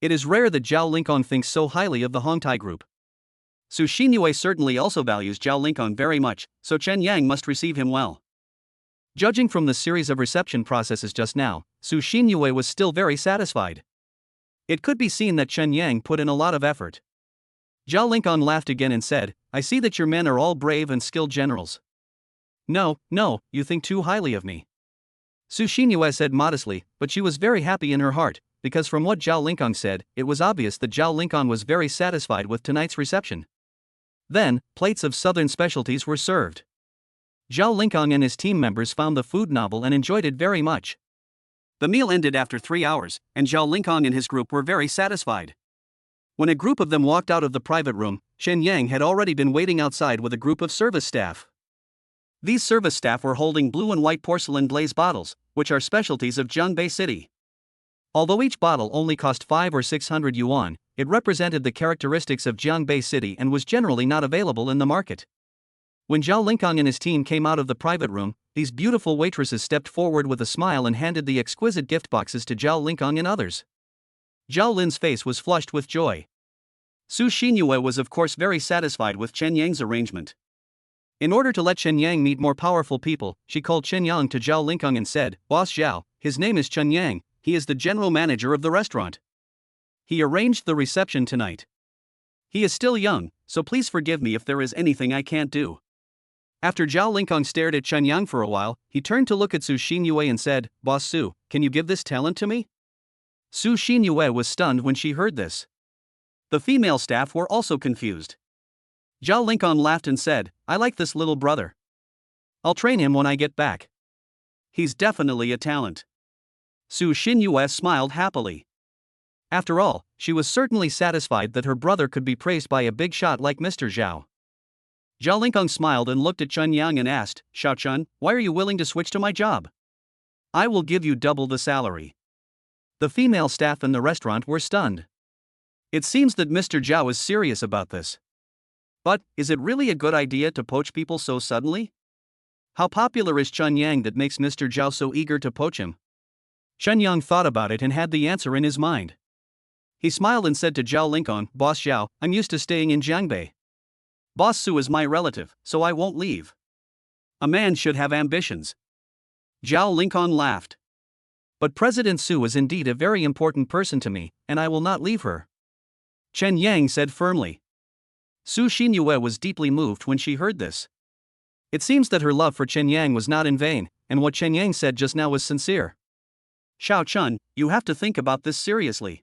It is rare that Zhao Linkong thinks so highly of the Hongtai Group. Su Xinyue certainly also values Zhao Linkong very much, so Chen Yang must receive him well. Judging from the series of reception processes just now, Su Xinyue was still very satisfied. It could be seen that Chen Yang put in a lot of effort. Zhao Linkong laughed again and said, "I see that your men are all brave and skilled generals." No, you think too highly of me." Su Xinyue said modestly, but she was very happy in her heart, because from what Zhao Linkong said, it was obvious that Zhao Linkong was very satisfied with tonight's reception. Then, plates of southern specialties were served. Zhao Linkong and his team members found the food novel and enjoyed it very much. The meal ended after 3 hours, and Zhao Linkong and his group were very satisfied. When a group of them walked out of the private room, Chen Yang had already been waiting outside with a group of service staff. These service staff were holding blue and white porcelain glaze bottles, which are specialties of Jiangbei City. Although each bottle only cost 500 or 600 yuan, it represented the characteristics of Jiangbei City and was generally not available in the market. When Zhao Linkong and his team came out of the private room, these beautiful waitresses stepped forward with a smile and handed the exquisite gift boxes to Zhao Linkong and others. Zhao Lin's face was flushed with joy. Su Xinyue was of course very satisfied with Chen Yang's arrangement. In order to let Chen Yang meet more powerful people, she called Chen Yang to Zhao Linkong and said, "Boss Zhao, his name is Chen Yang, he is the general manager of the restaurant. He arranged the reception tonight. He is still young, so please forgive me if there is anything I can't do." After Zhao Linkong stared at Chen Yang for a while, he turned to look at Su Xinyue and said, "Boss Su, can you give this talent to me?" Su Xinyue was stunned when she heard this. The female staff were also confused. Zhao Linkong laughed and said, "I like this little brother. I'll train him when I get back. He's definitely a talent." Su Xinyue smiled happily. After all, she was certainly satisfied that her brother could be praised by a big shot like Mr. Zhao. Zhao Linkong smiled and looked at Chen Yang and asked, "Xiao Chen, why are you willing to switch to my job? I will give you double the salary." The female staff in the restaurant were stunned. It seems that Mr. Zhao is serious about this. But, is it really a good idea to poach people so suddenly? How popular is Chen Yang that makes Mr. Zhao so eager to poach him? Chen Yang thought about it and had the answer in his mind. He smiled and said to Zhao Linkong, "Boss Zhao, I'm used to staying in Jiangbei. Boss Su is my relative, so I won't leave. A man should have ambitions." Zhao Linkong laughed. "But President Su is indeed a very important person to me, and I will not leave her," Chen Yang said firmly. Su Xinyue was deeply moved when she heard this. It seems that her love for Chen Yang was not in vain, and what Chen Yang said just now was sincere. "Xiao Chun, you have to think about this seriously.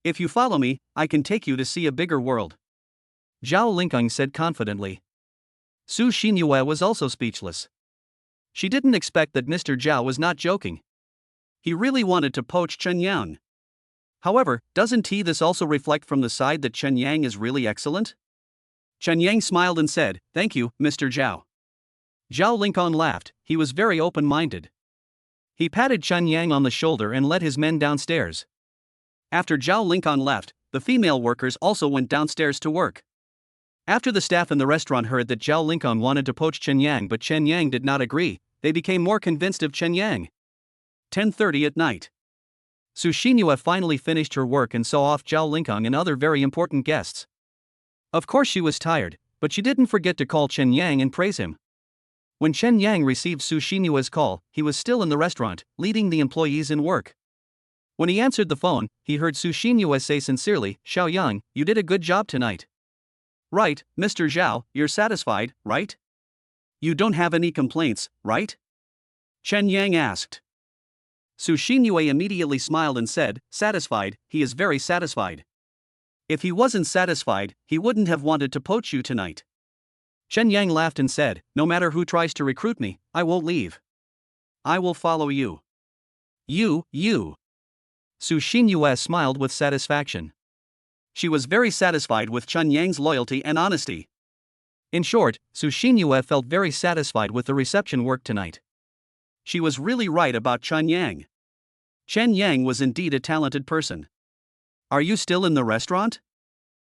If you follow me, I can take you to see a bigger world," Zhao Linkong said confidently. Su Xinyue was also speechless. She didn't expect that Mr. Zhao was not joking. He really wanted to poach Chen Yang. However, doesn't this also reflect from the side that Chen Yang is really excellent? Chen Yang smiled and said, "Thank you, Mr. Zhao." Zhao Lincoln laughed, he was very open-minded. He patted Chen Yang on the shoulder and led his men downstairs. After Zhao Lincoln left, the female workers also went downstairs to work. After the staff in the restaurant heard that Zhao Lincoln wanted to poach Chen Yang but Chen Yang did not agree, they became more convinced of Chen Yang. 10:30 at night. Su Xinyue finally finished her work and saw off Zhao Lincoln and other very important guests. Of course she was tired, but she didn't forget to call Chen Yang and praise him. When Chen Yang received Su Xinyue's call, he was still in the restaurant, leading the employees in work. When he answered the phone, he heard Su Xinyue say sincerely, "Xiao Yang, you did a good job tonight." "Right, Mr. Zhao, you're satisfied, right? You don't have any complaints, right?" Chen Yang asked. Su Xinyue immediately smiled and said, "Satisfied, he is very satisfied. If he wasn't satisfied, he wouldn't have wanted to poach you tonight." Chen Yang laughed and said, "No matter who tries to recruit me, I won't leave. I will follow you." You. Su Xinyue smiled with satisfaction. She was very satisfied with Chen Yang's loyalty and honesty. In short, Su Xinyue felt very satisfied with the reception work tonight. She was really right about Chen Yang. Chen Yang was indeed a talented person. "Are you still in the restaurant?"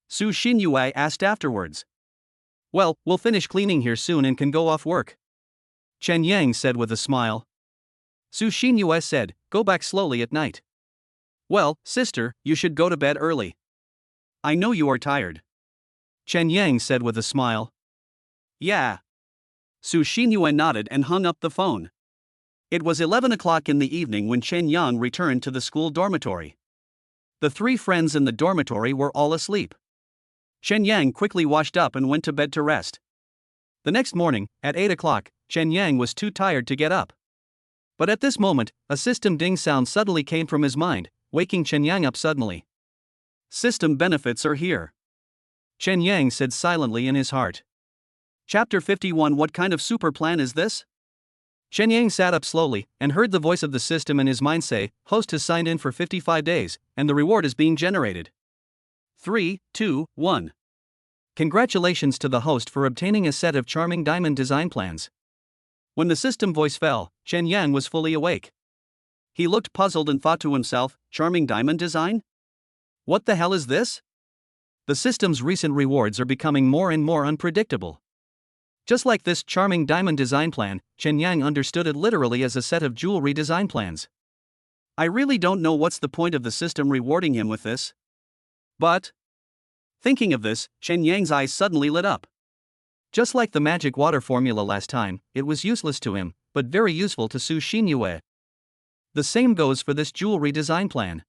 Su Xinyue asked afterwards. "Well, we'll finish cleaning here soon and can go off work," Chen Yang said with a smile. Su Xinyue said, "Go back slowly at night." "Well, sister, you should go to bed early. I know you are tired," Chen Yang said with a smile. "Yeah." Su Xinyue nodded and hung up the phone. It was 11 o'clock in the evening when Chen Yang returned to the school dormitory. The three friends in the dormitory were all asleep. Chen Yang quickly washed up and went to bed to rest. The next morning, at 8 o'clock, Chen Yang was too tired to get up. But at this moment, a system ding sound suddenly came from his mind, waking Chen Yang up suddenly. "System benefits are here," Chen Yang said silently in his heart. Chapter 51. What kind of super plan is this? Chen Yang sat up slowly and heard the voice of the system in his mind say, "Host has signed in for 55 days, and the reward is being generated. 3, 2, 1. Congratulations to the host for obtaining a set of charming diamond design plans." When the system voice fell, Chen Yang was fully awake. He looked puzzled and thought to himself, "Charming diamond design? What the hell is this?" The system's recent rewards are becoming more and more unpredictable. Just like this charming diamond design plan, Chen Yang understood it literally as a set of jewelry design plans. "I really don't know what's the point of the system rewarding him with this. But..." Thinking of this, Chen Yang's eyes suddenly lit up. Just like the magic water formula last time, it was useless to him, but very useful to Su Xinyue. The same goes for this jewelry design plan.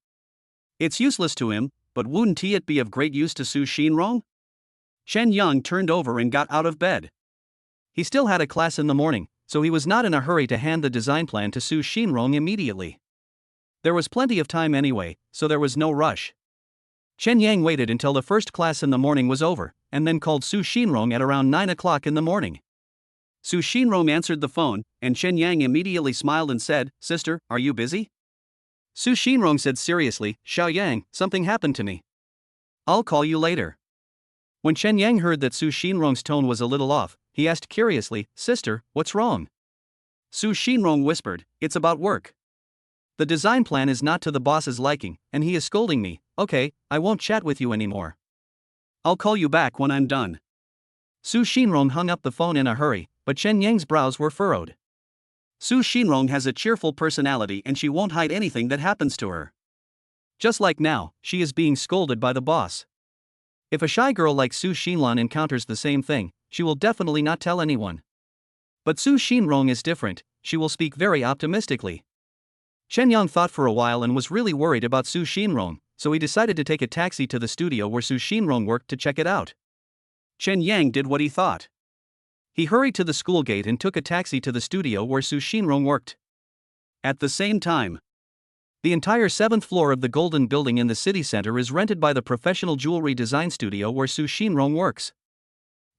It's useless to him, but wouldn't it be of great use to Su Xinrong? Chen Yang turned over and got out of bed. He still had a class in the morning, so he was not in a hurry to hand the design plan to Su Xinrong immediately. There was plenty of time anyway, so there was no rush. Chen Yang waited until the first class in the morning was over, and then called Su Xinrong at around 9 o'clock in the morning. Su Xinrong answered the phone, and Chen Yang immediately smiled and said, "Sister, are you busy?" Su Xinrong said seriously, "Xiao Yang, something happened to me. I'll call you later." When Chen Yang heard that Su Xinrong's tone was a little off, he asked curiously, "Sister, what's wrong?" Su Xinrong whispered, "It's about work. The design plan is not to the boss's liking, and he is scolding me. Okay, I won't chat with you anymore. I'll call you back when I'm done." Su Xinrong hung up the phone in a hurry, but Chen Yang's brows were furrowed. Su Xinrong has a cheerful personality and she won't hide anything that happens to her. Just like now, she is being scolded by the boss. If a shy girl like Su Xinlan encounters the same thing, she will definitely not tell anyone. But Su Xinrong is different, she will speak very optimistically. Chen Yang thought for a while and was really worried about Su Xinrong, so he decided to take a taxi to the studio where Su Xinrong worked to check it out. Chen Yang did what he thought. He hurried to the school gate and took a taxi to the studio where Su Xinrong worked. At the same time, the entire 7th floor of the Golden Building in the city center is rented by the professional jewelry design studio where Su Xinrong works.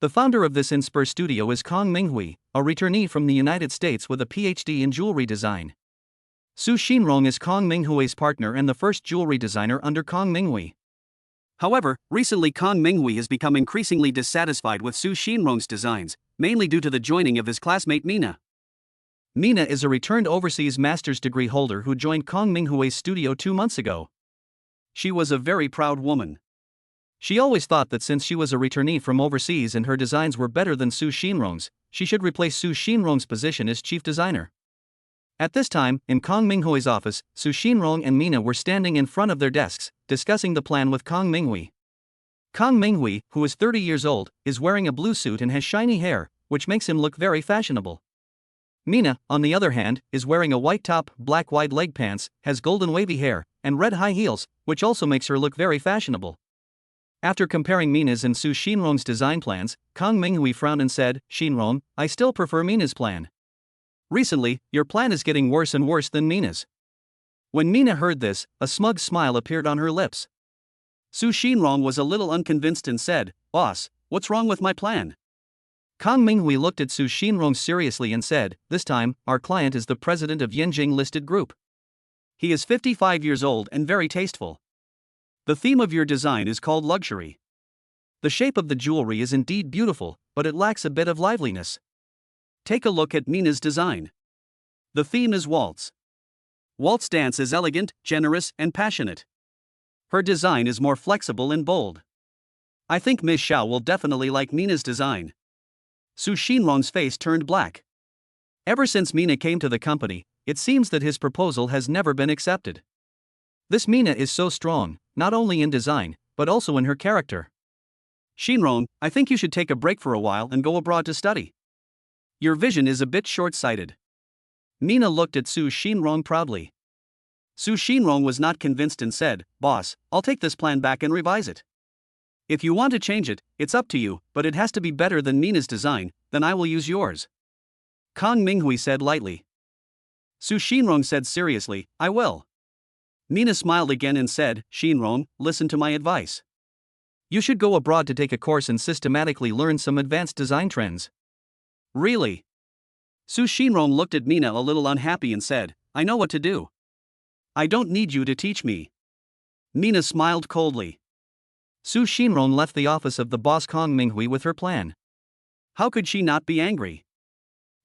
The founder of this Inspire studio is Kong Minghui, a returnee from the United States with a PhD in jewelry design. Su Xinrong is Kong Minghui's partner and the first jewelry designer under Kong Minghui. However, recently Kang Minghui has become increasingly dissatisfied with Su Xinrong's designs, mainly due to the joining of his classmate Mina. Mina is a returned overseas master's degree holder who joined Kang Minghui's studio 2 months ago. She was a very proud woman. She always thought that since she was a returnee from overseas and her designs were better than Su Xinrong's, she should replace Su Xinrong's position as chief designer. At this time, in Kang Minghui's office, Su Xinrong and Mina were standing in front of their desks, discussing the plan with Kang Minghui. Kang Minghui, who is 30 years old, is wearing a blue suit and has shiny hair, which makes him look very fashionable. Mina, on the other hand, is wearing a white top, black wide leg pants, has golden wavy hair, and red high heels, which also makes her look very fashionable. After comparing Mina's and Su Xinrong's design plans, Kang Minghui frowned and said, "Xinrong, I still prefer Mina's plan. Recently, your plan is getting worse and worse than Mina's." When Mina heard this, a smug smile appeared on her lips. Su Xinrong was a little unconvinced and said, "Boss, what's wrong with my plan?" Kang Minghui looked at Su Xinrong seriously and said, "This time, our client is the president of Yanjing listed group. He is 55 years old and very tasteful. The theme of your design is called luxury. The shape of the jewelry is indeed beautiful, but it lacks a bit of liveliness. Take a look at Mina's design. The theme is waltz. Waltz dance is elegant, generous, and passionate. Her design is more flexible and bold. I think Ms. Xiao will definitely like Mina's design." Su Xinrong's face turned black. Ever since Mina came to the company, it seems that his proposal has never been accepted. This Mina is so strong, not only in design, but also in her character. "Xinrong, I think you should take a break for a while and go abroad to study. Your vision is a bit short-sighted." Mina looked at Su Xinrong proudly. Su Xinrong was not convinced and said, "Boss, I'll take this plan back and revise it. If you want to change it, it's up to you, but it has to be better than Mina's design, then I will use yours." Kang Minghui said lightly. Su Xinrong said seriously, "I will." Mina smiled again and said, "Xinrong, listen to my advice. You should go abroad to take a course and systematically learn some advanced design trends." "Really?" Su Xinrong looked at Mina a little unhappy and said, "I know what to do. I don't need you to teach me." Mina smiled coldly. Su Xinrong left the office of the boss Kang Minghui with her plan. How could she not be angry?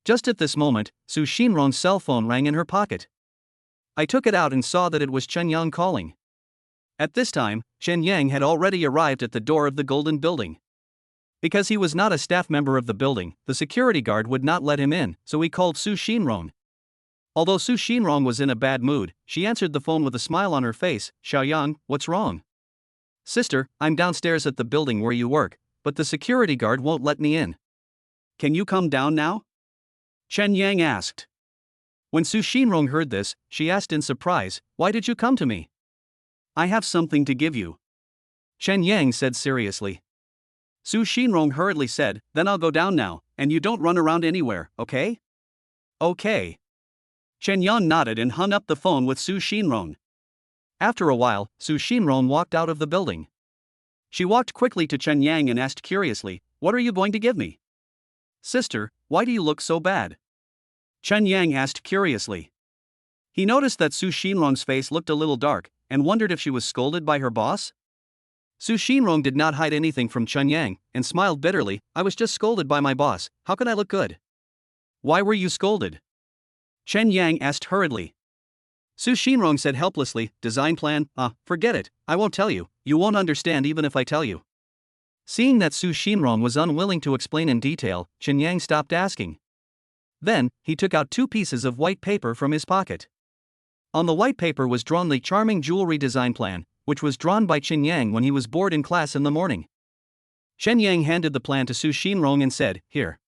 Just at this moment, Su Xinrong's cell phone rang in her pocket. I took it out and saw that it was Chen Yang calling. At this time, Chen Yang had already arrived at the door of the Golden Building. Because he was not a staff member of the building, the security guard would not let him in, so he called Su Xinrong. Although Su Xinrong was in a bad mood, she answered the phone with a smile on her face. "Xiaoyang, what's wrong?" "Sister, I'm downstairs at the building where you work, but the security guard won't let me in." "Can you come down now?" Chen Yang asked. When Su Xinrong heard this, she asked in surprise, "Why did you come to me?" "I have something to give you," Chen Yang said seriously. Su Xinrong hurriedly said, "Then I'll go down now, and you don't run around anywhere, okay?" "Okay." Chen Yang nodded and hung up the phone with Su Xinrong. After a while, Su Xinrong walked out of the building. She walked quickly to Chen Yang and asked curiously, "What are you going to give me?" "Sister, why do you look so bad?" Chen Yang asked curiously. He noticed that Su Xinrong's face looked a little dark, and wondered if she was scolded by her boss. Su Xinrong did not hide anything from Chen Yang, and smiled bitterly. "I was just scolded by my boss, how can I look good?" "Why were you scolded?" Chen Yang asked hurriedly. Su Xinrong said helplessly, "Design plan, forget it, I won't tell you, you won't understand even if I tell you." Seeing that Su Xinrong was unwilling to explain in detail, Chen Yang stopped asking. Then, he took out 2 pieces of white paper from his pocket. On the white paper was drawn the charming jewelry design plan, which was drawn by Chen Yang when he was bored in class in the morning. Chen Yang handed the plan to Su Xinrong and said, "Here."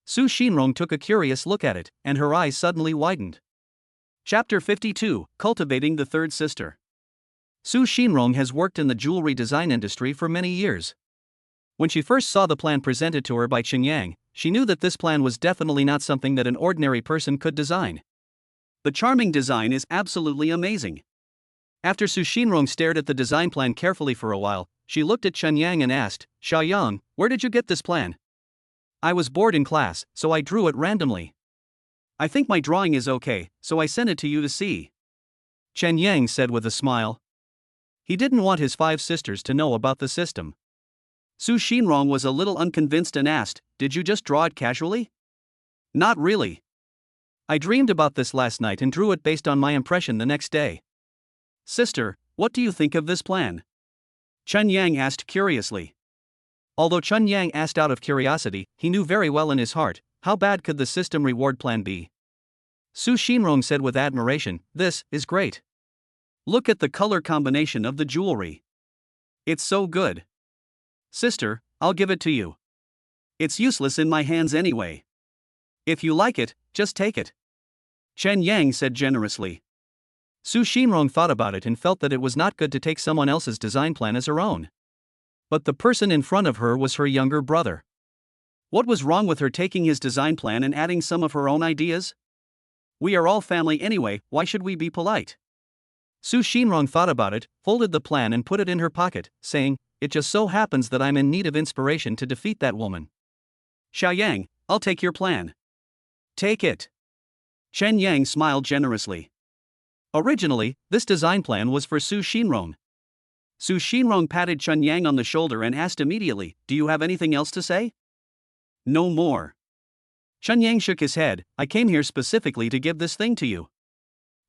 Su Xinrong took a curious look at it, and her eyes suddenly widened. Chapter 52, Cultivating the Third Sister. Su Xinrong has worked in the jewelry design industry for many years. When she first saw the plan presented to her by Chen Yang, she knew that this plan was definitely not something that an ordinary person could design. The charming design is absolutely amazing. After Su Xinrong stared at the design plan carefully for a while, she looked at Chen Yang and asked, "Xiaoyang, where did you get this plan?" "I was bored in class, so I drew it randomly. I think my drawing is okay, so I sent it to you to see," Chen Yang said with a smile. He didn't want his 5 sisters to know about the system. Su Xinrong was a little unconvinced and asked, "Did you just draw it casually?" "Not really. I dreamed about this last night and drew it based on my impression the next day." "Sister, what do you think of this plan?" Chen Yang asked curiously. Although Chen Yang asked out of curiosity, he knew very well in his heart, how bad could the system reward plan be? Su Xinrong said with admiration, "This is great. Look at the color combination of the jewelry. It's so good. Sister, I'll give it to you. It's useless in my hands anyway. If you like it, just take it." Chen Yang said generously. Su Xinrong thought about it and felt that it was not good to take someone else's design plan as her own. But the person in front of her was her younger brother. What was wrong with her taking his design plan and adding some of her own ideas? We are all family anyway, why should we be polite? Su Xinrong thought about it, folded the plan and put it in her pocket, saying, "It just so happens that I'm in need of inspiration to defeat that woman. Xiaoyang, I'll take your plan." "Take it." Chen Yang smiled generously. Originally, this design plan was for Su Xinrong. Su Xinrong patted Chen Yang on the shoulder and asked immediately, "Do you have anything else to say?" "No more." Chen Yang shook his head, "I came here specifically to give this thing to you."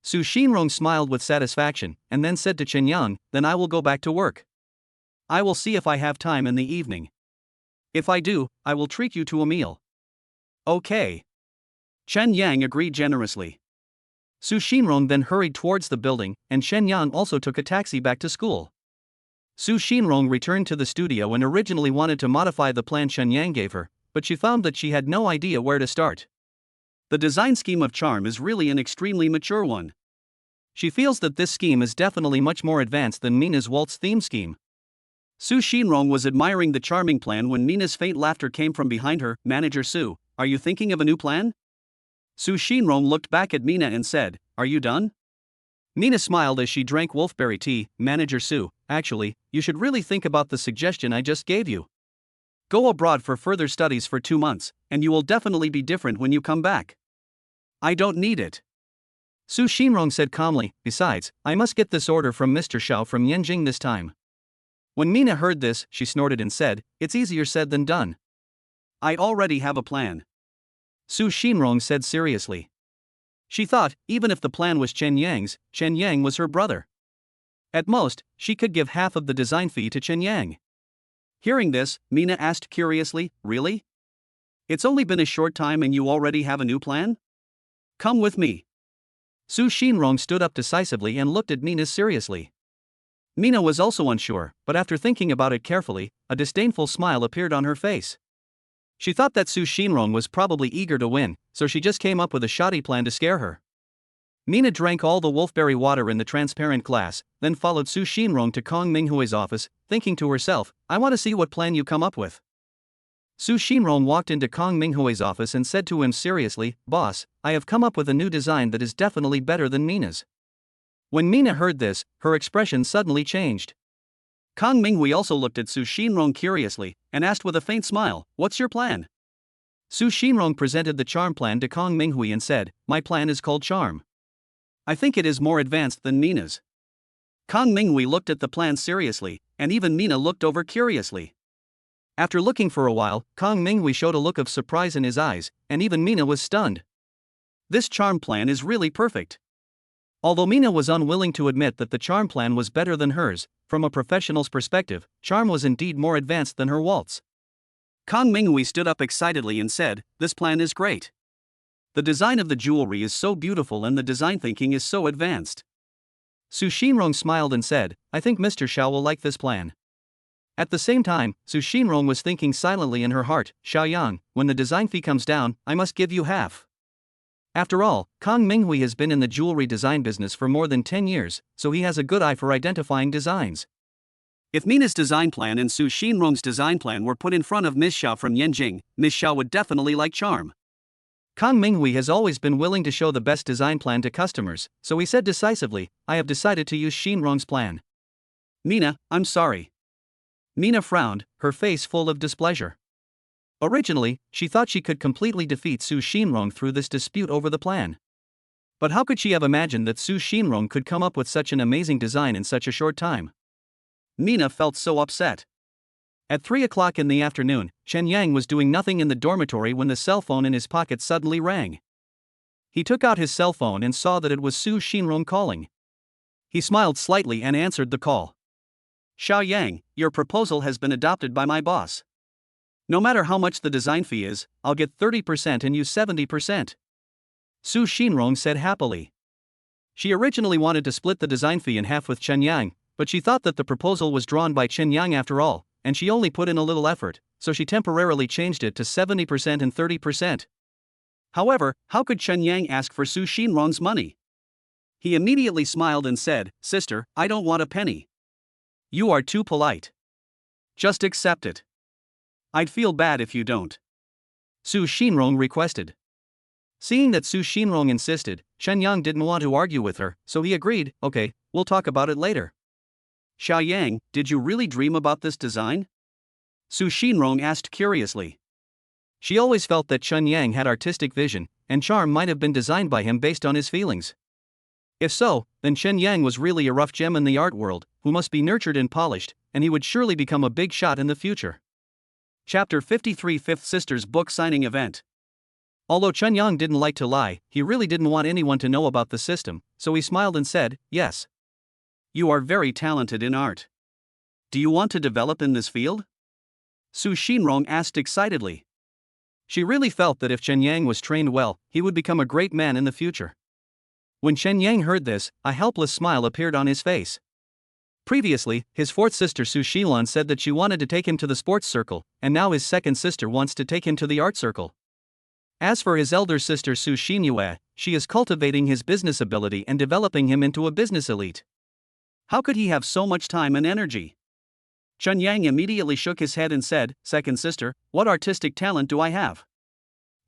Su Xinrong smiled with satisfaction, and then said to Chen Yang, "Then I will go back to work. I will see if I have time in the evening. If I do, I will treat you to a meal." "Okay." Chen Yang agreed generously. Su Xinrong then hurried towards the building, and Chen Yang also took a taxi back to school. Su Xinrong returned to the studio and originally wanted to modify the plan Chen Yang gave her, but she found that she had no idea where to start. The design scheme of charm is really an extremely mature one. She feels that this scheme is definitely much more advanced than Mina's waltz theme scheme. Su Xinrong was admiring the charming plan when Mina's faint laughter came from behind her. "Manager Su, are you thinking of a new plan?" Su Xinrong looked back at Mina and said, "Are you done?" Mina smiled as she drank wolfberry tea. "Manager Su, actually, you should really think about the suggestion I just gave you. Go abroad for further studies for 2 months, and you will definitely be different when you come back." "I don't need it," Su Xinrong said calmly. "Besides, I must get this order from Mr. Xiao from Yanjing this time." When Mina heard this, she snorted and said, "It's easier said than done." "I already have a plan," Su Xinrong said seriously. She thought, even if the plan was Chen Yang's, Chen Yang was her brother. At most, she could give half of the design fee to Chen Yang. Hearing this, Mina asked curiously, "Really? It's only been a short time and you already have a new plan? Come with me." Su Xinrong stood up decisively and looked at Mina seriously. Mina was also unsure, but after thinking about it carefully, a disdainful smile appeared on her face. She thought that Su Xinrong was probably eager to win, so she just came up with a shoddy plan to scare her. Mina drank all the wolfberry water in the transparent glass, then followed Su Xinrong to Kong Minghui's office, thinking to herself, "I want to see what plan you come up with." Su Xinrong walked into Kong Minghui's office and said to him seriously, "Boss, I have come up with a new design that is definitely better than Mina's." When Mina heard this, her expression suddenly changed. Kong Minghui also looked at Su Xinrong curiously, and asked with a faint smile, "What's your plan?" Su Xinrong presented the charm plan to Kong Minghui and said, "My plan is called Charm. I think it is more advanced than Mina's." Kong Minghui looked at the plan seriously, and even Mina looked over curiously. After looking for a while, Kong Minghui showed a look of surprise in his eyes, and even Mina was stunned. This charm plan is really perfect. Although Mina was unwilling to admit that the charm plan was better than hers, from a professional's perspective, charm was indeed more advanced than her waltz. Kong Minghui stood up excitedly and said, "This plan is great. The design of the jewelry is so beautiful and the design thinking is so advanced." Su Xinrong smiled and said, "I think Mr. Xiao will like this plan." At the same time, Su Xinrong was thinking silently in her heart, "Xiaoyang, when the design fee comes down, I must give you half." After all, Kong Minghui has been in the jewelry design business for more than 10 years, so he has a good eye for identifying designs. If Mina's design plan and Su Xinrong's design plan were put in front of Ms. Xiao from Yanjing, Ms. Xiao would definitely like charm. Kong Minghui has always been willing to show the best design plan to customers, so he said decisively, "I have decided to use Xinrong's plan." "Mina, I'm sorry." Mina frowned, her face full of displeasure. Originally, she thought she could completely defeat Su Xinrong through this dispute over the plan. But how could she have imagined that Su Xinrong could come up with such an amazing design in such a short time? Mina felt so upset. At 3 o'clock in the afternoon, Chen Yang was doing nothing in the dormitory when the cell phone in his pocket suddenly rang. He took out his cell phone and saw that it was Su Xinrong calling. He smiled slightly and answered the call. Xiao Yang, your proposal has been adopted by my boss. No matter how much the design fee is, I'll get 30% and you 70%. Su Xinrong said happily. She originally wanted to split the design fee in half with Chen Yang, but she thought that the proposal was drawn by Chen Yang after all, and she only put in a little effort, so she temporarily changed it to 70% and 30%. However, how could Chen Yang ask for Su Xinrong's money? He immediately smiled and said, "Sister, I don't want a penny. You are too polite. Just accept it. I'd feel bad if you don't," Su Xinrong requested. Seeing that Su Xinrong insisted, Chen Yang didn't want to argue with her, so he agreed, "Okay, we'll talk about it later." "Xiao Yang, did you really dream about this design?" Su Xinrong asked curiously. She always felt that Chen Yang had artistic vision, and charm might have been designed by him based on his feelings. If so, then Chen Yang was really a rough gem in the art world, who must be nurtured and polished, and he would surely become a big shot in the future. Chapter 53 Fifth Sister's Book Signing Event. Although Chen Yang didn't like to lie, he really didn't want anyone to know about the system, so he smiled and said, "Yes. You are very talented in art. Do you want to develop in this field?" Su Xinrong asked excitedly. She really felt that if Chen Yang was trained well, he would become a great man in the future. When Chen Yang heard this, a helpless smile appeared on his face. Previously, his fourth sister Su Xilan said that she wanted to take him to the sports circle, and now his second sister wants to take him to the art circle. As for his elder sister Su Xinyue, she is cultivating his business ability and developing him into a business elite. How could he have so much time and energy? Chen Yang immediately shook his head and said, "Second sister, what artistic talent do I have?"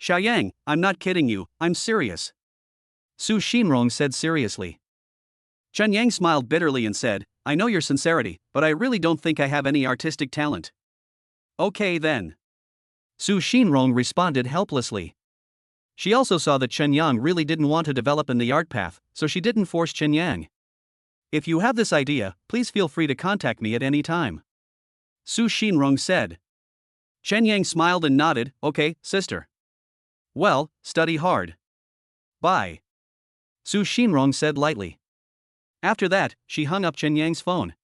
"Xiao Yang, I'm not kidding you, I'm serious," Su Xinrong said seriously. Chen Yang smiled bitterly and said, "I know your sincerity, but I really don't think I have any artistic talent." "Okay then," Su Xinrong responded helplessly. She also saw that Chen Yang really didn't want to develop in the art path, so she didn't force Chen Yang. "If you have this idea, please feel free to contact me at any time," Su Xinrong said. Chen Yang smiled and nodded, "Okay, sister. Well, study hard. Bye," Su Xinrong said lightly. After that, she hung up Chen Yang's phone.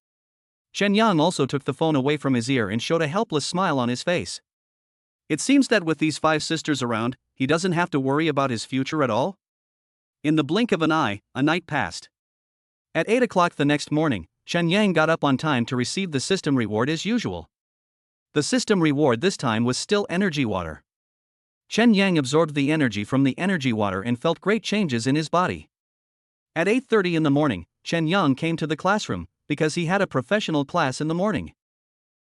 Chen Yang also took the phone away from his ear and showed a helpless smile on his face. It seems that with these five sisters around, he doesn't have to worry about his future at all. In the blink of an eye, a night passed. At 8 o'clock the next morning, Chen Yang got up on time to receive the system reward as usual. The system reward this time was still energy water. Chen Yang absorbed the energy from the energy water and felt great changes in his body. At 8:30 in the morning, Chen Yang came to the classroom, because he had a professional class in the morning.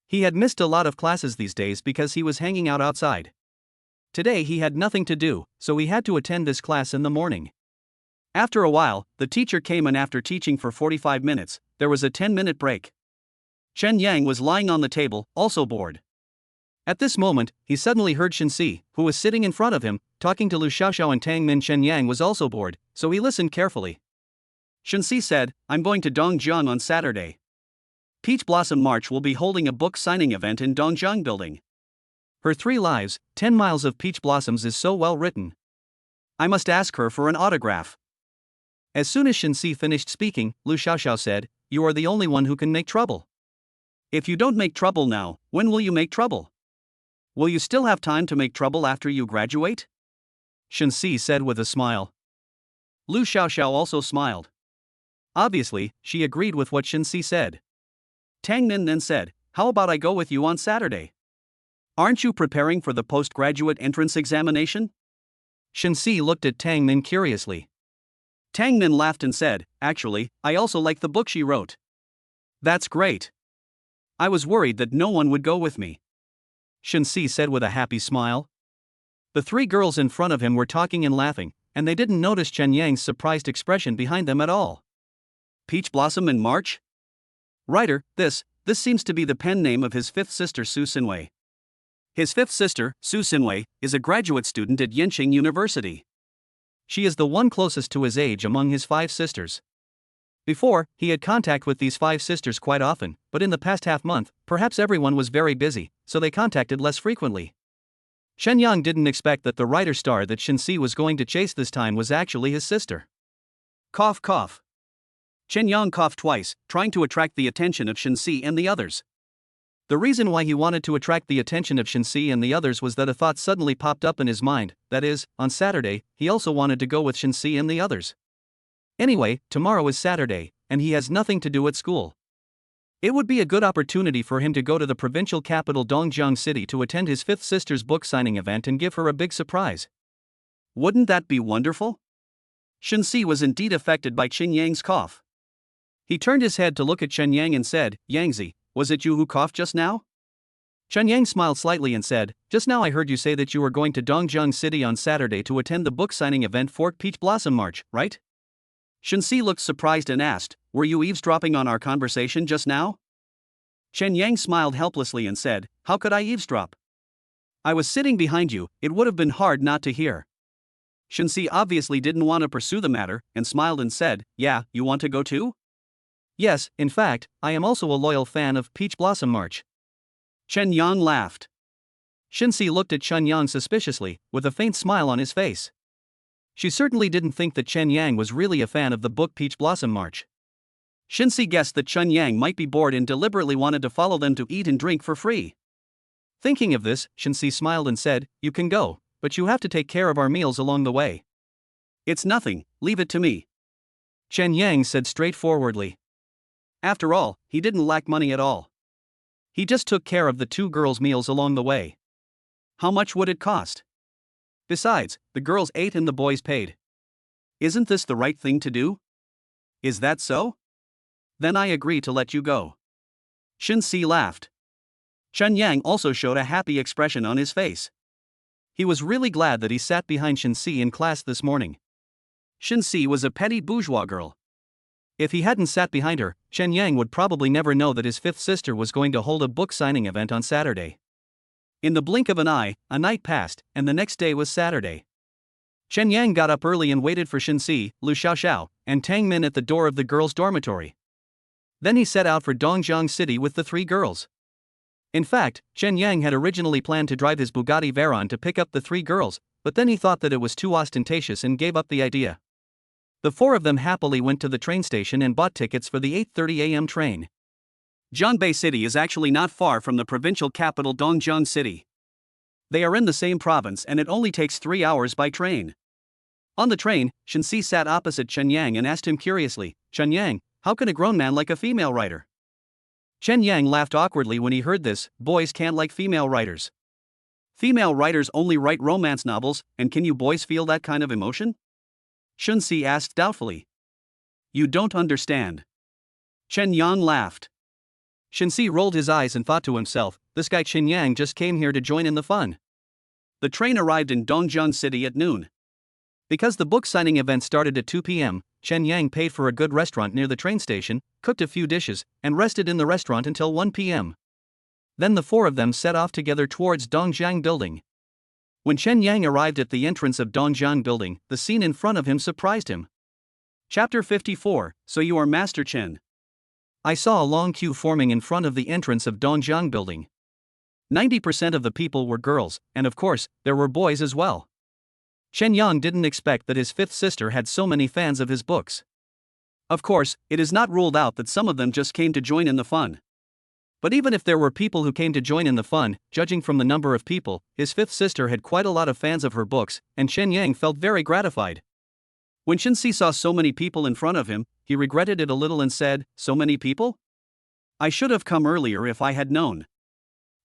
He had missed a lot of classes these days because he was hanging out outside. Today he had nothing to do, so he had to attend this class in the morning. After a while, the teacher came and after teaching for 45 minutes, there was a 10-minute break. Chen Yang was lying on the table, also bored. At this moment, he suddenly heard Shenxi, who was sitting in front of him, talking to Lu Xiaoxiao and Tang Min. Chen Yang was also bored, so he listened carefully. Shenxi said, "I'm going to Dongjiang on Saturday. Peach Blossom March will be holding a book signing event in Dongjiang Building. Her 3 lives, 10 miles of peach blossoms is so well written. I must ask her for an autograph." As soon as Shenxi finished speaking, Lu Xiaoxiao said, "You are the only one who can make trouble. If you don't make trouble now, when will you make trouble? Will you still have time to make trouble after you graduate?" Shenxi said with a smile. Lu Xiaoxiao also smiled. Obviously, she agreed with what Shenxi said. Tang Min then said, "How about I go with you on Saturday? Aren't you preparing for the postgraduate entrance examination?" Shenxi looked at Tang Min curiously. Tang Min laughed and said, "Actually, I also like the book she wrote." "That's great. I was worried that no one would go with me," Shenxi said with a happy smile. The 3 girls in front of him were talking and laughing, and they didn't notice Chen Yang's surprised expression behind them at all. Peach Blossom in March? Writer, this seems to be the pen name of his 5th sister Su Xinwei. His 5th sister, Su Xinwei, is a graduate student at Yenqing University. She is the one closest to his age among his 5 sisters. Before, he had contact with these 5 sisters quite often, but in the past half-month, perhaps everyone was very busy, so they contacted less frequently. Chen Yang didn't expect that the writer star that Shenxi was going to chase this time was actually his sister. Cough cough. Chen Yang coughed twice, trying to attract the attention of Shenxi and the others. The reason why he wanted to attract the attention of Shenxi and the others was that a thought suddenly popped up in his mind, that is, on Saturday, he also wanted to go with Shenxi and the others. Anyway, tomorrow is Saturday, and he has nothing to do at school. It would be a good opportunity for him to go to the provincial capital Dongjiang City to attend his 5th sister's book signing event and give her a big surprise. Wouldn't that be wonderful? Shenxi was indeed affected by Chen Yang's cough. He turned his head to look at Chen Yang and said, "Yangzi, was it you who coughed just now?" Chen Yang smiled slightly and said, "Just now I heard you say that you were going to Dongjiang City on Saturday to attend the book signing event for Peach Blossom March, right?" Shenxi looked surprised and asked, "Were you eavesdropping on our conversation just now?" Chen Yang smiled helplessly and said, "How could I eavesdrop? I was sitting behind you, it would have been hard not to hear." Shenxi obviously didn't want to pursue the matter, and smiled and said, "Yeah, you want to go too?" "Yes, in fact, I am also a loyal fan of Peach Blossom March." Chen Yang laughed. Shenxi looked at Chen Yang suspiciously, with a faint smile on his face. She certainly didn't think that Chen Yang was really a fan of the book Peach Blossom March. Shenxi guessed that Chen Yang might be bored and deliberately wanted to follow them to eat and drink for free. Thinking of this, Shenxi smiled and said, "You can go, but you have to take care of our meals along the way." "It's nothing, leave it to me," Chen Yang said straightforwardly. After all, he didn't lack money at all. He just took care of the 2 girls' meals along the way. How much would it cost? Besides, the girls ate and the boys paid. Isn't this the right thing to do? Is that so? Then I agree to let you go. Shenxi laughed. Chen Yang also showed a happy expression on his face. He was really glad that he sat behind Shenxi in class this morning. Shenxi was a petty bourgeois girl. If he hadn't sat behind her, Chen Yang would probably never know that his 5th sister was going to hold a book signing event on Saturday. In the blink of an eye, a night passed, and the next day was Saturday. Chen Yang got up early and waited for Shenxi, Lu Xiaoxiao, and Tang Min at the door of the girls' dormitory. Then he set out for Dongjiang City with the 3 girls. In fact, Chen Yang had originally planned to drive his Bugatti Veyron to pick up the 3 girls, but then he thought that it was too ostentatious and gave up the idea. The 4 of them happily went to the train station and bought tickets for the 8:30 a.m. train. Jiangbei City is actually not far from the provincial capital Dongjiang City. They are in the same province and it only takes 3 hours by train. On the train, Shenxi sat opposite Chen Yang and asked him curiously, "Chen Yang, how can a grown man like a female writer?" Chen Yang laughed awkwardly when he heard this. "Boys can't like female writers. Female writers only write romance novels, and can you boys feel that kind of emotion?" Shenxi asked doubtfully. "You don't understand." Chen Yang laughed. Shenxi rolled his eyes and thought to himself, "This guy Chen Yang just came here to join in the fun." The train arrived in Dongjiang City at noon. Because the book signing event started at 2 p.m., Chen Yang paid for a good restaurant near the train station, cooked a few dishes, and rested in the restaurant until 1 p.m. Then the 4 of them set off together towards Dongjiang Building. When Chen Yang arrived at the entrance of Dongjiang Building, the scene in front of him surprised him. Chapter 54, So You Are Master Chen. I saw a long queue forming in front of the entrance of Dongjiang Building. 90% of the people were girls, and of course, there were boys as well. Chen Yang didn't expect that his 5th sister had so many fans of his books. Of course, it is not ruled out that some of them just came to join in the fun. But even if there were people who came to join in the fun, judging from the number of people, his 5th sister had quite a lot of fans of her books, and Chen Yang felt very gratified. When Shenxi saw so many people in front of him, he regretted it a little and said, "So many people? I should have come earlier if I had known."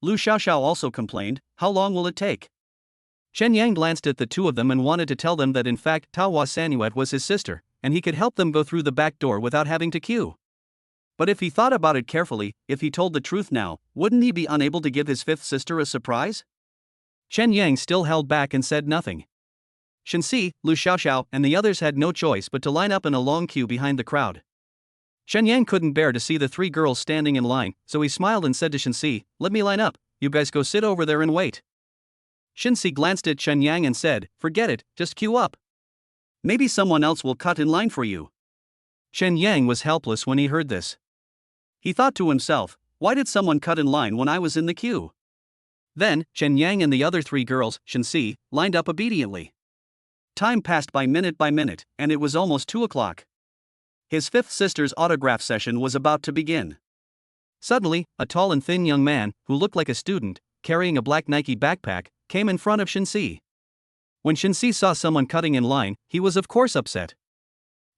Lu Xiaoxiao also complained, "How long will it take?" Chen Yang glanced at the 2 of them and wanted to tell them that in fact Taohua Sanuet was his sister, and he could help them go through the back door without having to queue. But if he thought about it carefully, if he told the truth now, wouldn't he be unable to give his 5th sister a surprise? Chen Yang still held back and said nothing. Shenxi, Lu Xiaoxiao, and the others had no choice but to line up in a long queue behind the crowd. Chen Yang couldn't bear to see the 3 girls standing in line, so he smiled and said to Shenxi, "Let me line up, you guys go sit over there and wait." Shenxi glanced at Chen Yang and said, "Forget it, just queue up. Maybe someone else will cut in line for you." Chen Yang was helpless when he heard this. He thought to himself, why did someone cut in line when I was in the queue? Then, Chen Yang and the other three girls, Shenxi, lined up obediently. Time passed by minute, and it was almost 2 o'clock. His fifth sister's autograph session was about to begin. Suddenly, a tall and thin young man, who looked like a student, carrying a black Nike backpack, came in front of Shenxi. When Shenxi saw someone cutting in line, he was of course upset.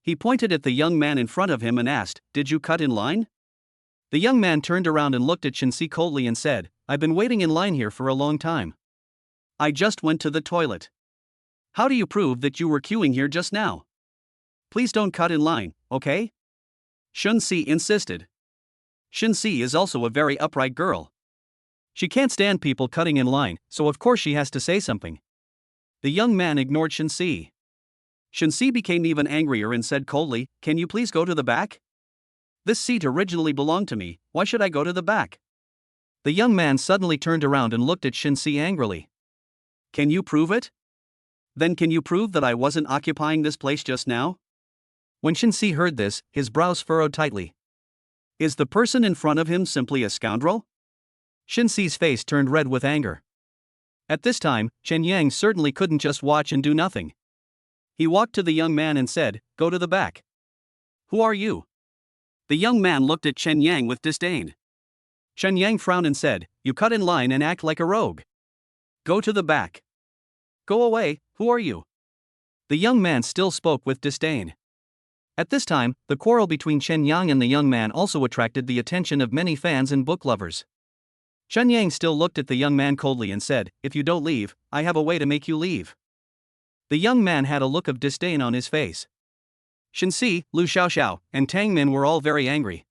He pointed at the young man in front of him and asked, "Did you cut in line?" The young man turned around and looked at Shenxi coldly and said, "I've been waiting in line here for a long time. I just went to the toilet. How do you prove that you were queuing here just now? Please don't cut in line, okay?" Shenxi insisted. Shenxi is also a very upright girl. She can't stand people cutting in line, so of course she has to say something. The young man ignored Shenxi. Shenxi became even angrier and said coldly, "Can you please go to the back? This seat originally belonged to me, why should I go to the back?" The young man suddenly turned around and looked at Shenxi angrily. "Can you prove it? Then can you prove that I wasn't occupying this place just now?" When Shenxi heard this, his brows furrowed tightly. Is the person in front of him simply a scoundrel? Shenxi's face turned red with anger. At this time, Chen Yang certainly couldn't just watch and do nothing. He walked to the young man and said, "Go to the back." "Who are you?" The young man looked at Chen Yang with disdain. Chen Yang frowned and said, "You cut in line and act like a rogue. Go to the back." "Go away, who are you?" The young man still spoke with disdain. At this time, the quarrel between Chen Yang and the young man also attracted the attention of many fans and book lovers. Chen Yang still looked at the young man coldly and said, "If you don't leave, I have a way to make you leave." The young man had a look of disdain on his face. Shenxi, Lu Xiaoxiao, and Tang Min were all very angry.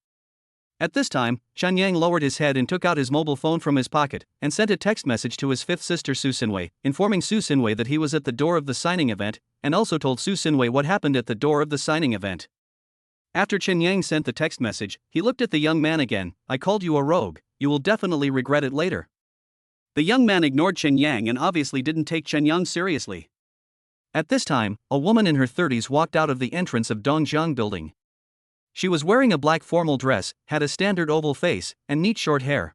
At this time, Chen Yang lowered his head and took out his mobile phone from his pocket and sent a text message to his fifth sister Su Xinwei, informing Su Xinwei that he was at the door of the signing event, and also told Su Xinwei what happened at the door of the signing event. After Chen Yang sent the text message, he looked at the young man again. "I called you a rogue, you will definitely regret it later." The young man ignored Chen Yang and obviously didn't take Chen Yang seriously. At this time, a woman in her 30s walked out of the entrance of Dongjiang building. She was wearing a black formal dress, had a standard oval face, and neat short hair.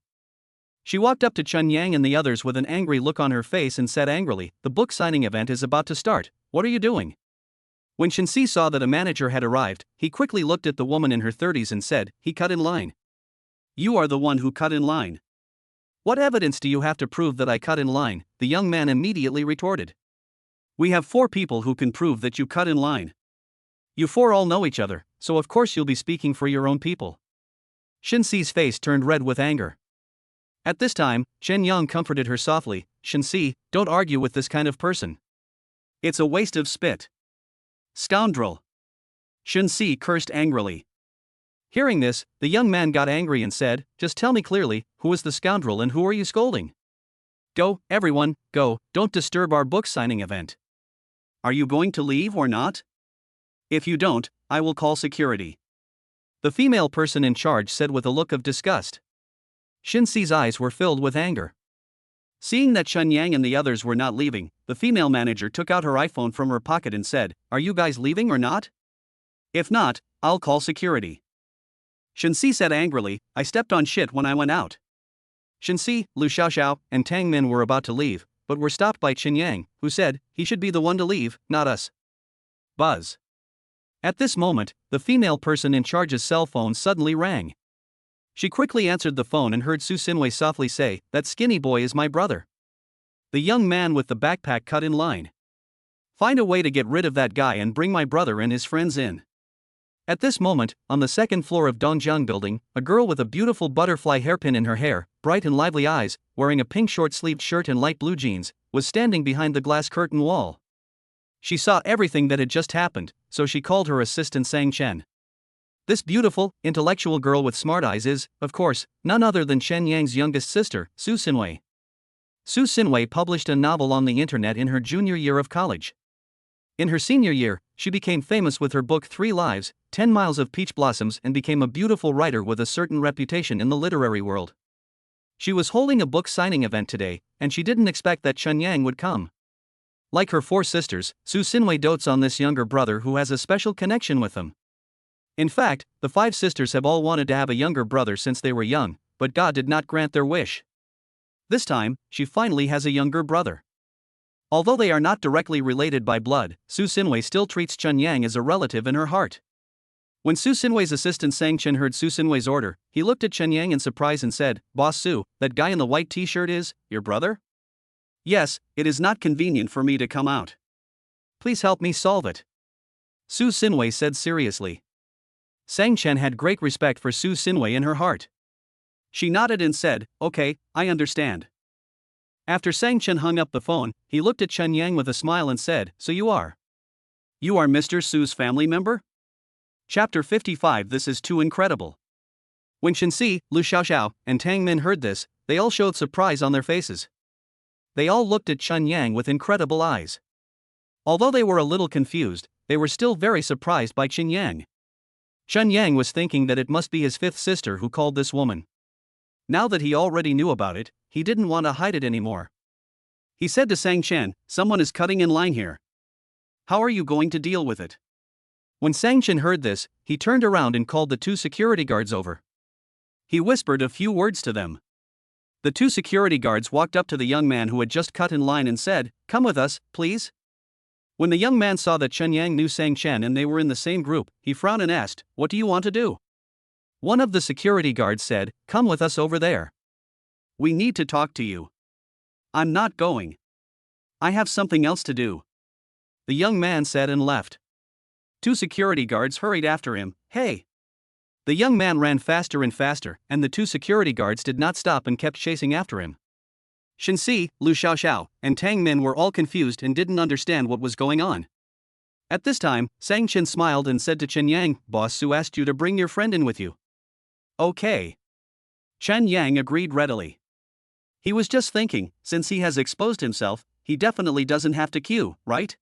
She walked up to Chen Yang and the others with an angry look on her face and said angrily, "The book signing event is about to start, what are you doing?" When Shenxi saw that a manager had arrived, he quickly looked at the woman in her 30s and said, "He cut in line." "You are the one who cut in line." "What evidence do you have to prove that I cut in line?" the young man immediately retorted. "We have 4 people who can prove that you cut in line. You 4 all know each other, so of course you'll be speaking for your own people." Shenxi's face turned red with anger. At this time, Chen Yang comforted her softly, "Shenxi, don't argue with this kind of person. It's a waste of spit." "Scoundrel!" Shenxi cursed angrily. Hearing this, the young man got angry and said, "Just tell me clearly, who is the scoundrel and who are you scolding? Go, everyone, go, don't disturb our book signing event. Are you going to leave or not? If you don't, I will call security." The female person in charge said with a look of disgust. Shenxi's eyes were filled with anger. Seeing that Chen Yang and the others were not leaving, the female manager took out her iPhone from her pocket and said, "Are you guys leaving or not? If not, I'll call security." Shenxi said angrily, "I stepped on shit when I went out." Shenxi, Lu Xiaoxiao, and Tang Min were about to leave, but were stopped by Chen Yang, who said, "He should be the one to leave, not us." Buzz. At this moment, the female person in charge's cell phone suddenly rang. She quickly answered the phone and heard Su Xinwei softly say, "That skinny boy is my brother. The young man with the backpack cut in line. Find a way to get rid of that guy and bring my brother and his friends in." At this moment, on the second floor of Dongjiang building, a girl with a beautiful butterfly hairpin in her hair, bright and lively eyes, wearing a pink short-sleeved shirt and light blue jeans, was standing behind the glass curtain wall. She saw everything that had just happened, so she called her assistant Sang Chen. This beautiful, intellectual girl with smart eyes is, of course, none other than Chen Yang's youngest sister, Su Xinwei. Su Xinwei published a novel on the internet in her junior year of college. In her senior year, she became famous with her book 3 Lives, 10 Miles of Peach Blossoms and became a beautiful writer with a certain reputation in the literary world. She was holding a book signing event today, and she didn't expect that Chen Yang would come. Like her 4 sisters, Su Xinwei dotes on this younger brother who has a special connection with them. In fact, the five sisters have all wanted to have a younger brother since they were young, but God did not grant their wish. This time, she finally has a younger brother. Although they are not directly related by blood, Su Xinwei still treats Chen Yang as a relative in her heart. When Su Xinwei's assistant Sang Chen heard Su Xinwei's order, he looked at Chen Yang in surprise and said, "Boss Su, that guy in the white t-shirt is your brother?" "Yes, it is not convenient for me to come out. Please help me solve it," Su Xinwei said seriously. Sang Chen had great respect for Su Xinwei in her heart. She nodded and said, "Okay, I understand." After Sang Chen hung up the phone, he looked at Chen Yang with a smile and said, "So you are Mr. Su's family member?" Chapter 55. This is too incredible. When Shenxi, Lu Xiaoxiao, and Tang Min heard this, they all showed surprise on their faces. They all looked at Chen Yang with incredible eyes. Although they were a little confused, they were still very surprised by Chen Yang. Chen Yang was thinking that it must be his fifth sister who called this woman. Now that he already knew about it, he didn't want to hide it anymore. He said to Sang Chen, "Someone is cutting in line here. How are you going to deal with it?" When Sang Chen heard this, he turned around and called the two security guards over. He whispered a few words to them. The two security guards walked up to the young man who had just cut in line and said, "Come with us, please." When the young man saw that Chen Yang knew Sang Chen and they were in the same group, he frowned and asked, "What do you want to do?" One of the security guards said, "Come with us over there. We need to talk to you." "I'm not going. I have something else to do," the young man said and left. Two security guards hurried after him. "Hey!" The young man ran faster and faster, and the two security guards did not stop and kept chasing after him. Shenxi, Lu Xiaoxiao, and Tang Min were all confused and didn't understand what was going on. At this time, Sang Chen smiled and said to Chen Yang, "Boss Su asked you to bring your friend in with you." "Okay." Chen Yang agreed readily. He was just thinking, since he has exposed himself, he definitely doesn't have to queue, right?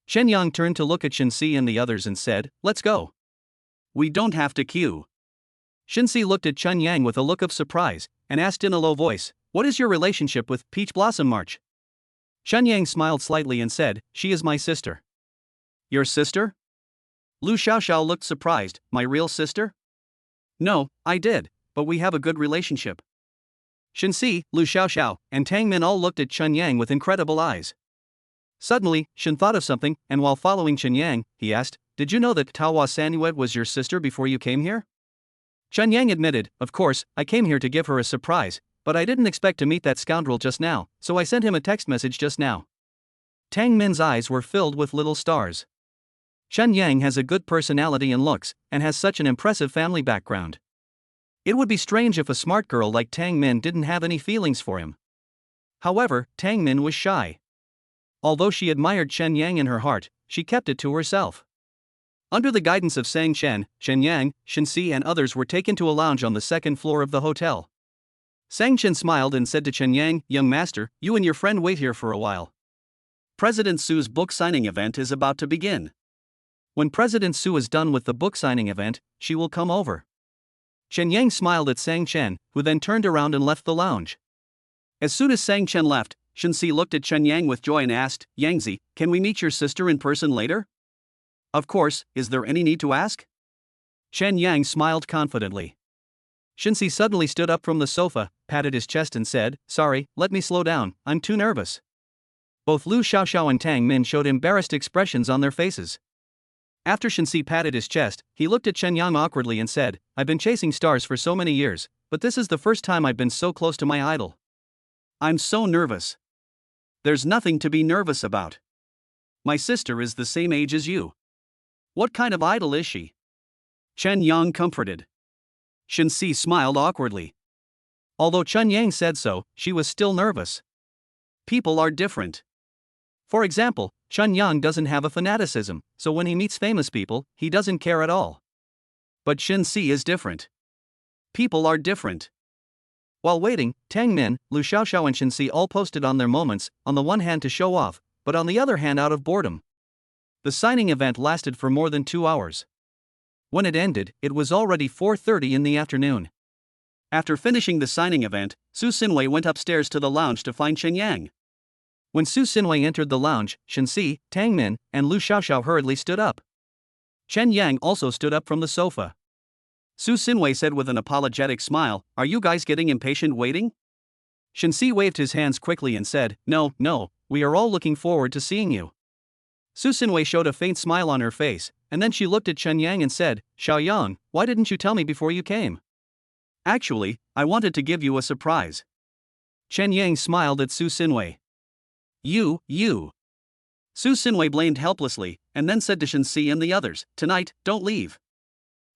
Chen Yang turned to look at Shenxi and the others and said, "Let's go." "We don't have to queue." Shenxi looked at Chen Yang with a look of surprise, and asked in a low voice, "What is your relationship with Peach Blossom March?" Chen Yang smiled slightly and said, "She is my sister." "Your sister?" Lu Xiaoxiao looked surprised. "My real sister?" "No, I did, but we have a good relationship." Shenxi, Lu Xiaoxiao, and Tang Min all looked at Chen Yang with incredible eyes. Suddenly, Shen thought of something, and while following Chen Yang, he asked, "Did you know that Taohua Sanuet was your sister before you came here?" Chen Yang admitted, "Of course, I came here to give her a surprise, but I didn't expect to meet that scoundrel just now, so I sent him a text message just now." Tang Min's eyes were filled with little stars. Chen Yang has a good personality and looks, and has such an impressive family background. It would be strange if a smart girl like Tang Min didn't have any feelings for him. However, Tang Min was shy. Although she admired Chen Yang in her heart, she kept it to herself. Under the guidance of Sang Chen, Chen Yang, Shenxi and others were taken to a lounge on the second floor of the hotel. Sang Chen smiled and said to Chen Yang, "Young master, you and your friend wait here for a while. President Su's book signing event is about to begin. When President Su is done with the book signing event, she will come over." Chen Yang smiled at Sang Chen, who then turned around and left the lounge. As soon as Sang Chen left, Shenxi looked at Chen Yang with joy and asked, "Yangzi, can we meet your sister in person later?" "Of course, is there any need to ask?" Chen Yang smiled confidently. Shenxi suddenly stood up from the sofa, patted his chest and said, "Sorry, let me slow down, I'm too nervous." Both Lu Xiaoxiao and Tang Min showed embarrassed expressions on their faces. After Shenxi patted his chest, he looked at Chen Yang awkwardly and said, "I've been chasing stars for so many years, but this is the first time I've been so close to my idol. I'm so nervous." "There's nothing to be nervous about. My sister is the same age as you. What kind of idol is she?" Chen Yang comforted. Shenxi smiled awkwardly. Although Chen Yang said so, she was still nervous. People are different. For example, Chen Yang doesn't have a fanaticism, so when he meets famous people, he doesn't care at all. But Shenxi is different. People are different. While waiting, Tang Min, Lu Xiaoxiao and Shenxi all posted on their moments, on the one hand to show off, but on the other hand out of boredom. The signing event lasted for more than 2 hours. When it ended, it was already 4:30 in the afternoon. After finishing the signing event, Su Xinwei went upstairs to the lounge to find Chen Yang. When Su Xinwei entered the lounge, Shenxi, Tang Min, and Lu Xiaoxiao hurriedly stood up. Chen Yang also stood up from the sofa. Su Xinwei said with an apologetic smile, "Are you guys getting impatient waiting?" Shenxi waved his hands quickly and said, "No, no, we are all looking forward to seeing you." Su Xinwei showed a faint smile on her face, and then she looked at Chen Yang and said, "Xiaoyang, why didn't you tell me before you came?" "Actually, I wanted to give you a surprise." Chen Yang smiled at Su Xinwei. You. Su Xinwei blamed helplessly, and then said to Shenxi and the others, "Tonight, don't leave.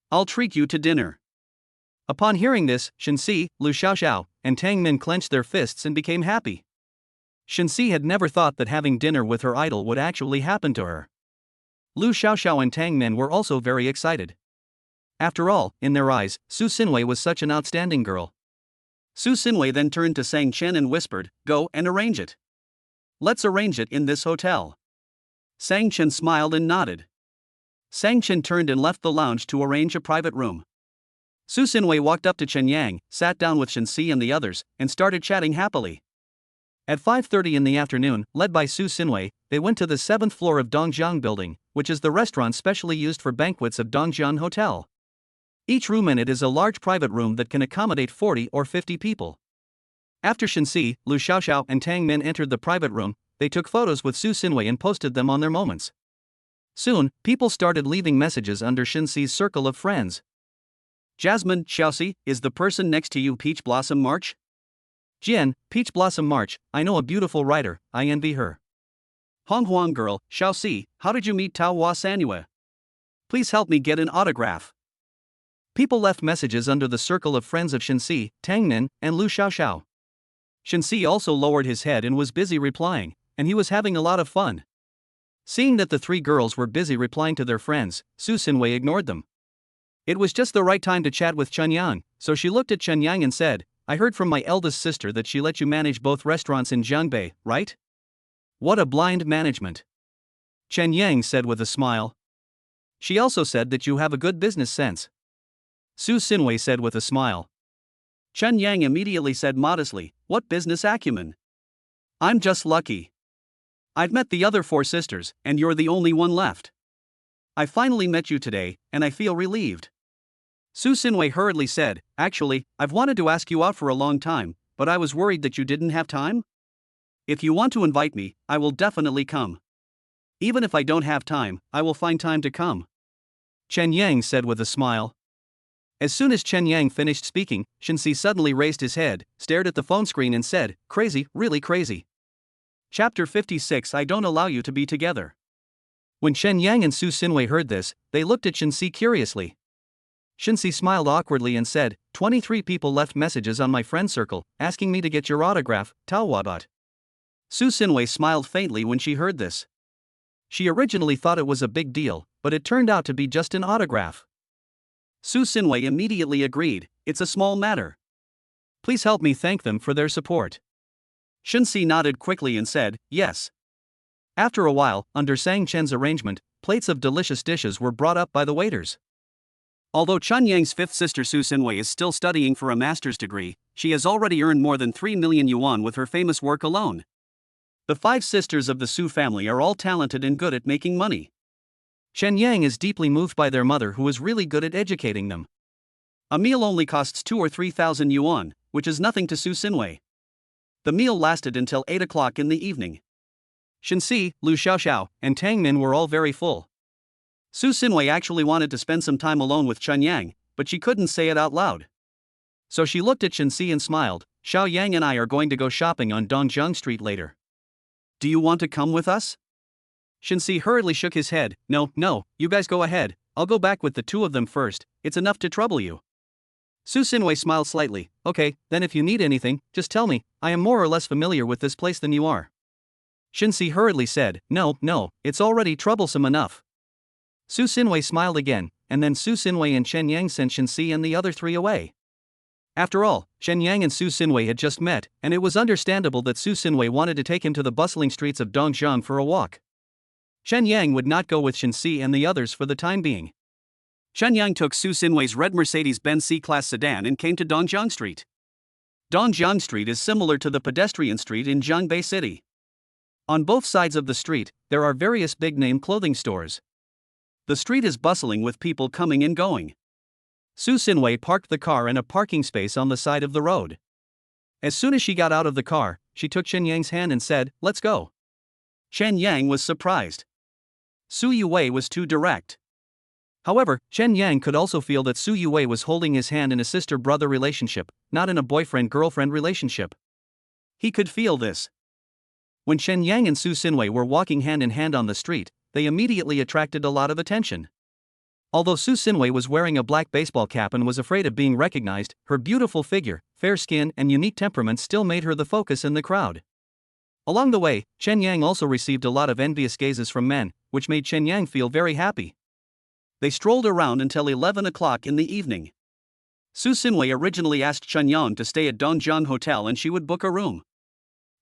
I'll treat you to dinner." Upon hearing this, Shenxi, Lu Xiaoxiao, and Tang Min clenched their fists and became happy. Shenxi had never thought that having dinner with her idol would actually happen to her. Lu Xiaoxiao and Tang Min were also very excited. After all, in their eyes, Su Xinwei was such an outstanding girl. Su Xinwei then turned to Sang Chen and whispered, "Go and arrange it. Let's arrange it in this hotel." Sang Chen smiled and nodded. Sang Chen turned and left the lounge to arrange a private room. Su Xinwei walked up to Chen Yang, sat down with Shenxi and the others, and started chatting happily. At 5:30 in the afternoon, led by Su Xinwei, they went to the 7th floor of Dongjiang Building, which is the restaurant specially used for banquets of Dongjiang Hotel. Each room in it is a large private room that can accommodate 40 or 50 people. After Shenxi, Lu Xiaoxiao, and Tang Min entered the private room, they took photos with Su Xinwei and posted them on their moments. Soon, people started leaving messages under Shenxi's circle of friends. "Jasmine, Xiaoxi, is the person next to you Peach Blossom March?" "Jian, Peach Blossom March, I know a beautiful writer, I envy her." "Honghuang girl, Xiaoxi, how did you meet Tao Hua Sanyue? Please help me get an autograph." People left messages under the circle of friends of Shenxi, Tang Min, and Lu Xiaoxiao. Shenxi also lowered his head and was busy replying, and he was having a lot of fun. Seeing that the three girls were busy replying to their friends, Su Xinwei ignored them. It was just the right time to chat with Chen Yang, so she looked at Chen Yang and said, "I heard from my eldest sister that she let you manage both restaurants in Jiangbei, right? What a blind management." Chen Yang said with a smile. "She also said that you have a good business sense." Su Xinwei said with a smile. Chen Yang immediately said modestly, "What business acumen? I'm just lucky. I've met the other four sisters, and you're the only one left. I finally met you today, and I feel relieved." Su Xinwei hurriedly said, "Actually, I've wanted to ask you out for a long time, but I was worried that you didn't have time? If you want to invite me, I will definitely come. Even if I don't have time, I will find time to come." Chen Yang said with a smile. As soon as Chen Yang finished speaking, Shenxi suddenly raised his head, stared at the phone screen and said, "Crazy, really crazy." Chapter 56 I Don't Allow You to Be Together. When Chen Yang and Su Xinwei heard this, they looked at Shenxi curiously. Shenxi smiled awkwardly and said, 23 people left messages on my friend circle, asking me to get your autograph, Tao Wabat." Su Xinwei smiled faintly when she heard this. She originally thought it was a big deal, but it turned out to be just an autograph. Su Xinwei immediately agreed, "It's a small matter. Please help me thank them for their support." Shenxi nodded quickly and said, "Yes." After a while, under Sang Chen's arrangement, plates of delicious dishes were brought up by the waiters. Although Chen Yang's fifth sister Su Xinwei is still studying for a master's degree, she has already earned more than 3 million yuan with her famous work alone. The 5 sisters of the Su family are all talented and good at making money. Chen Yang is deeply moved by their mother, who is really good at educating them. A meal only costs 2 or 3,000 yuan, which is nothing to Su Xinwei. The meal lasted until 8 o'clock in the evening. Shenxi, Lu Xiaoxiao, and Tang Min were all very full. Su Xinwei actually wanted to spend some time alone with Chen Yang, but she couldn't say it out loud. So she looked at Shenxi and smiled. "Xiao Yang and I are going to go shopping on Dongjiang Street later. Do you want to come with us?" Shenxi hurriedly shook his head. No, you guys go ahead, I'll go back with the two of them first, it's enough to trouble you." Su Xinwei smiled slightly. "Okay, then if you need anything, just tell me, I am more or less familiar with this place than you are." Shenxi hurriedly said, No, it's already troublesome enough." Su Xinwei smiled again, and then Su Xinwei and Chen Yang sent Shenxi and the other three away. After all, Chen Yang and Su Xinwei had just met, and it was understandable that Su Xinwei wanted to take him to the bustling streets of Dongjiang for a walk. Chen Yang would not go with Shenxi and the others for the time being. Chen Yang took Su Xinwei's red Mercedes-Benz C-Class sedan and came to Dongjiang Street. Dongjiang Street is similar to the pedestrian street in Jiangbei City. On both sides of the street, there are various big-name clothing stores. The street is bustling with people coming and going. Su Xinwei parked the car in a parking space on the side of the road. As soon as she got out of the car, she took Chen Yang's hand and said, "Let's go." Chen Yang was surprised. Su Yuwei was too direct. However, Chen Yang could also feel that Su Yuwei was holding his hand in a sister-brother relationship, not in a boyfriend-girlfriend relationship. He could feel this. When Chen Yang and Su Xinwei were walking hand in hand on the street, they immediately attracted a lot of attention. Although Su Xinwei was wearing a black baseball cap and was afraid of being recognized, her beautiful figure, fair skin and unique temperament still made her the focus in the crowd. Along the way, Chen Yang also received a lot of envious gazes from men, which made Chen Yang feel very happy. They strolled around until 11 o'clock in the evening. Su Xinwei originally asked Chen Yang to stay at Dongjiang Hotel and she would book a room.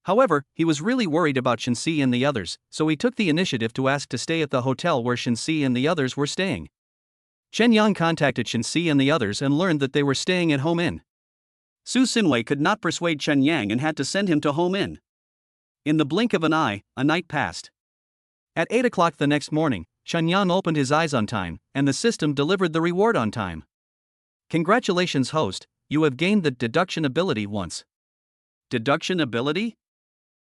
However, he was really worried about Shenxi and the others, so he took the initiative to ask to stay at the hotel where Shenxi and the others were staying. Chen Yang contacted Shenxi and the others and learned that they were staying at Home Inn. Su Xinwei could not persuade Chen Yang and had to send him to Home Inn. In the blink of an eye, a night passed. At 8 o'clock the next morning, Chen Yang opened his eyes on time, and the system delivered the reward on time. Congratulations, host, you have gained the deduction ability once. Deduction ability?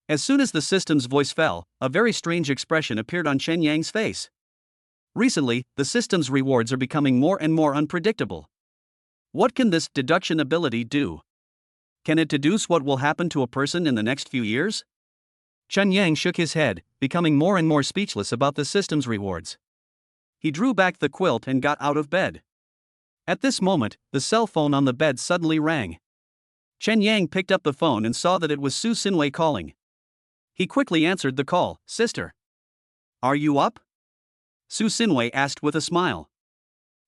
As soon as the system's voice fell, a very strange expression appeared on Chen Yang's face. Recently, the system's rewards are becoming more and more unpredictable. What can this deduction ability do? Can it deduce what will happen to a person in the next few years? Chen Yang shook his head, becoming more and more speechless about the system's rewards. He drew back the quilt and got out of bed. At this moment, the cell phone on the bed suddenly rang. Chen Yang picked up the phone and saw that it was Su Xinwei calling. He quickly answered the call. "Sister, are you up?" Su Xinwei asked with a smile.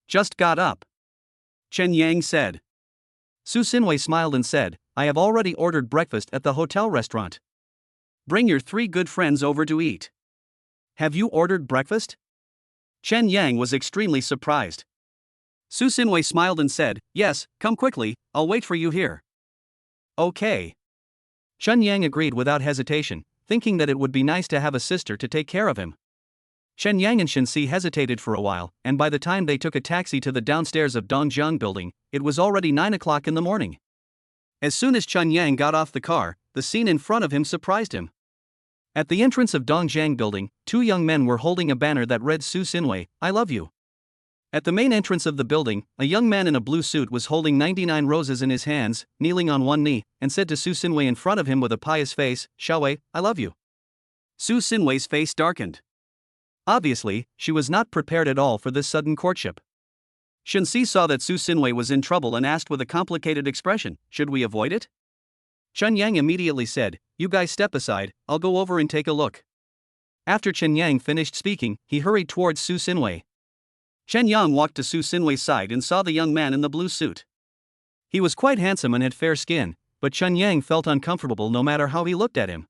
"Just got up," Chen Yang said. Su Xinwei smiled and said, "I have already ordered breakfast at the hotel restaurant. Bring your 3 good friends over to eat." "Have you ordered breakfast?" Chen Yang was extremely surprised. Su Xinwei smiled and said, "Yes, come quickly, I'll wait for you here." "Okay." Chen Yang agreed without hesitation, thinking that it would be nice to have a sister to take care of him. Chen Yang and Shenxi hesitated for a while, and by the time they took a taxi to the downstairs of Dongjiang building, it was already 9 o'clock in the morning. As soon as Chen Yang got off the car, the scene in front of him surprised him. At the entrance of Dongjiang building, 2 young men were holding a banner that read "Su Xinwei, I love you." At the main entrance of the building, a young man in a blue suit was holding 99 roses in his hands, kneeling on one knee, and said to Su Xinwei in front of him with a pious face, "Xiaowei, I love you." Su Xinwei's face darkened. Obviously, she was not prepared at all for this sudden courtship. Shenxi saw that Su Xinwei was in trouble and asked with a complicated expression, "Should we avoid it?" Chen Yang immediately said, "You guys step aside, I'll go over and take a look." After Chen Yang finished speaking, he hurried towards Su Xinwei. Chen Yang walked to Su Xinwei's side and saw the young man in the blue suit. He was quite handsome and had fair skin, but Chen Yang felt uncomfortable no matter how he looked at him.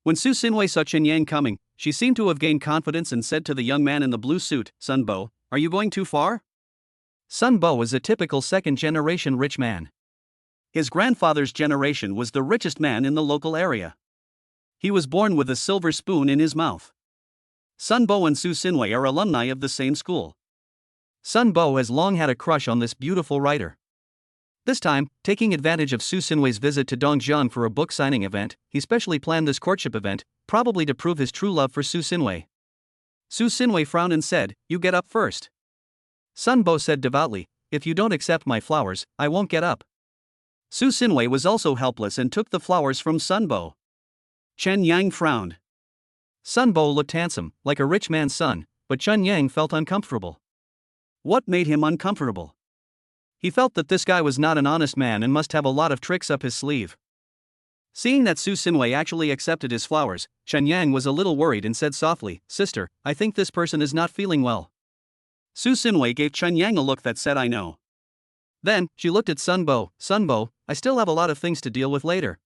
When Su Xinwei saw Chen Yang coming, she seemed to have gained confidence and said to the young man in the blue suit, "Sun Bo, are you going too far?" Sun Bo is a typical second-generation rich man. His grandfather's generation was the richest man in the local area. He was born with a silver spoon in his mouth. Sun Bo and Su Xinwei are alumni of the same school. Sun Bo has long had a crush on this beautiful writer. This time, taking advantage of Su Xinwei's visit to Dongjiang for a book signing event, he specially planned this courtship event, probably to prove his true love for Su Xinwei. Su Xinwei frowned and said, "You get up first." Sun Bo said devoutly, "If you don't accept my flowers, I won't get up." Su Xinwei was also helpless and took the flowers from Sun Bo. Chen Yang frowned. Sun Bo looked handsome, like a rich man's son, but Chen Yang felt uncomfortable. What made him uncomfortable? He felt that this guy was not an honest man and must have a lot of tricks up his sleeve. Seeing that Su Xinwei actually accepted his flowers, Chen Yang was a little worried and said softly, "Sister, I think this person is not feeling well." Su Xinwei gave Chen Yang a look that said, "I know." Then, she looked at Sun Bo. "Sun Bo, I still have a lot of things to deal with later.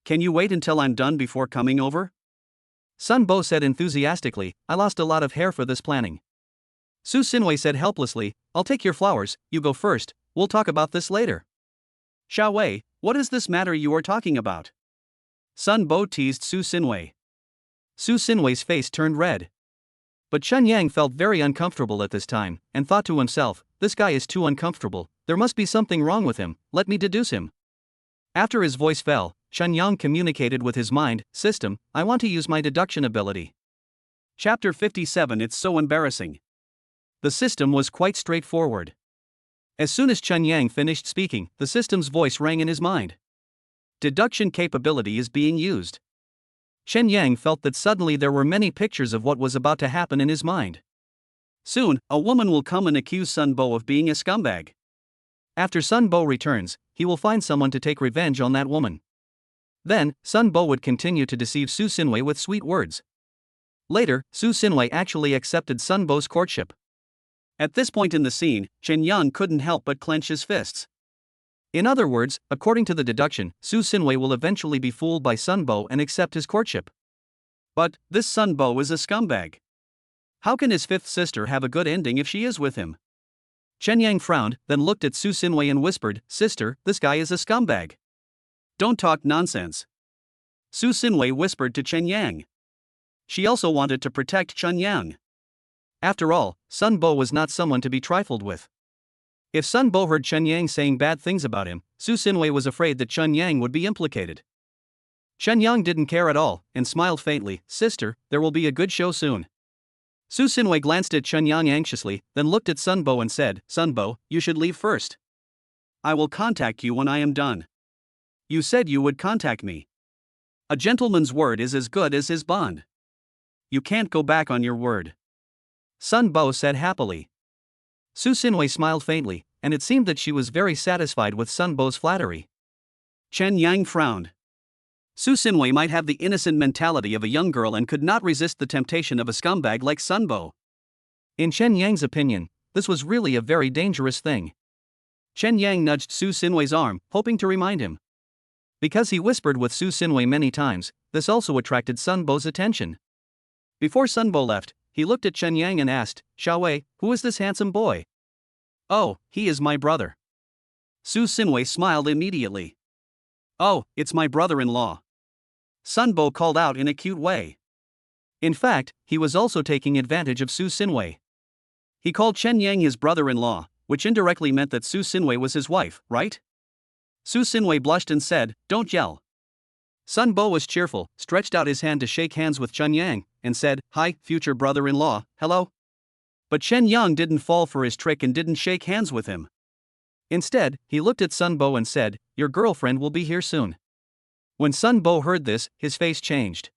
Can you wait until I'm done before coming over?" Sun Bo said enthusiastically, "I lost a lot of hair for this planning." Su Xinwei said helplessly, "I'll take your flowers, you go first, we'll talk about this later." "Xiaowei, what is this matter you are talking about?" Sun Bo teased Su Xinwei. Su Xinwei's face turned red. But Chen Yang felt very uncomfortable at this time, and thought to himself, this guy is too uncomfortable, there must be something wrong with him, let me deduce him. After his voice fell, Chen Yang communicated with his mind, system, I want to use my deduction ability. Chapter 57. It's so embarrassing. The system was quite straightforward. As soon as Chen Yang finished speaking, the system's voice rang in his mind. Deduction capability is being used. Chen Yang felt that suddenly there were many pictures of what was about to happen in his mind. Soon, a woman will come and accuse Sun Bo of being a scumbag. After Sun Bo returns, he will find someone to take revenge on that woman. Then, Sun Bo would continue to deceive Su Xinwei with sweet words. Later, Su Xinwei actually accepted Sun Bo's courtship. At this point in the scene, Chen Yang couldn't help but clench his fists. In other words, according to the deduction, Su Xinwei will eventually be fooled by Sun Bo and accept his courtship. But, this Sun Bo is a scumbag. How can his fifth sister have a good ending if she is with him? Chen Yang frowned, then looked at Su Xinwei and whispered, Sister, this guy is a scumbag. Don't talk nonsense. Su Xinwei whispered to Chen Yang. She also wanted to protect Chen Yang. After all, Sun Bo was not someone to be trifled with. If Sun Bo heard Chen Yang saying bad things about him, Su Xinwei was afraid that Chen Yang would be implicated. Chen Yang didn't care at all, and smiled faintly, Sister, there will be a good show soon. Su Xinwei glanced at Chen Yang anxiously, then looked at Sun Bo and said, Sun Bo, you should leave first. I will contact you when I am done. You said you would contact me. A gentleman's word is as good as his bond. You can't go back on your word. Sun Bo said happily. Su Xinwei smiled faintly, and it seemed that she was very satisfied with Sun Bo's flattery. Chen Yang frowned. Su Xinwei might have the innocent mentality of a young girl and could not resist the temptation of a scumbag like Sun Bo. In Chen Yang's opinion, this was really a very dangerous thing. Chen Yang nudged Su Xinwei's arm, hoping to remind him. Because he whispered with Su Xinwei many times, this also attracted Sun Bo's attention. Before Sun Bo left, he looked at Chen Yang and asked, Xiaowei, who is this handsome boy? Oh, he is my brother. Su Xinwei smiled immediately. Oh, it's my brother-in-law. Sun Bo called out in a cute way. In fact, he was also taking advantage of Su Xinwei. He called Chen Yang his brother-in-law, which indirectly meant that Su Xinwei was his wife, right? Su Xinwei blushed and said, Don't yell. Sun Bo was cheerful, stretched out his hand to shake hands with Chen Yang, and said, Hi, future brother-in-law, hello? But Chen Yang didn't fall for his trick and didn't shake hands with him. Instead, he looked at Sun Bo and said, Your girlfriend will be here soon. When Sun Bo heard this, his face changed.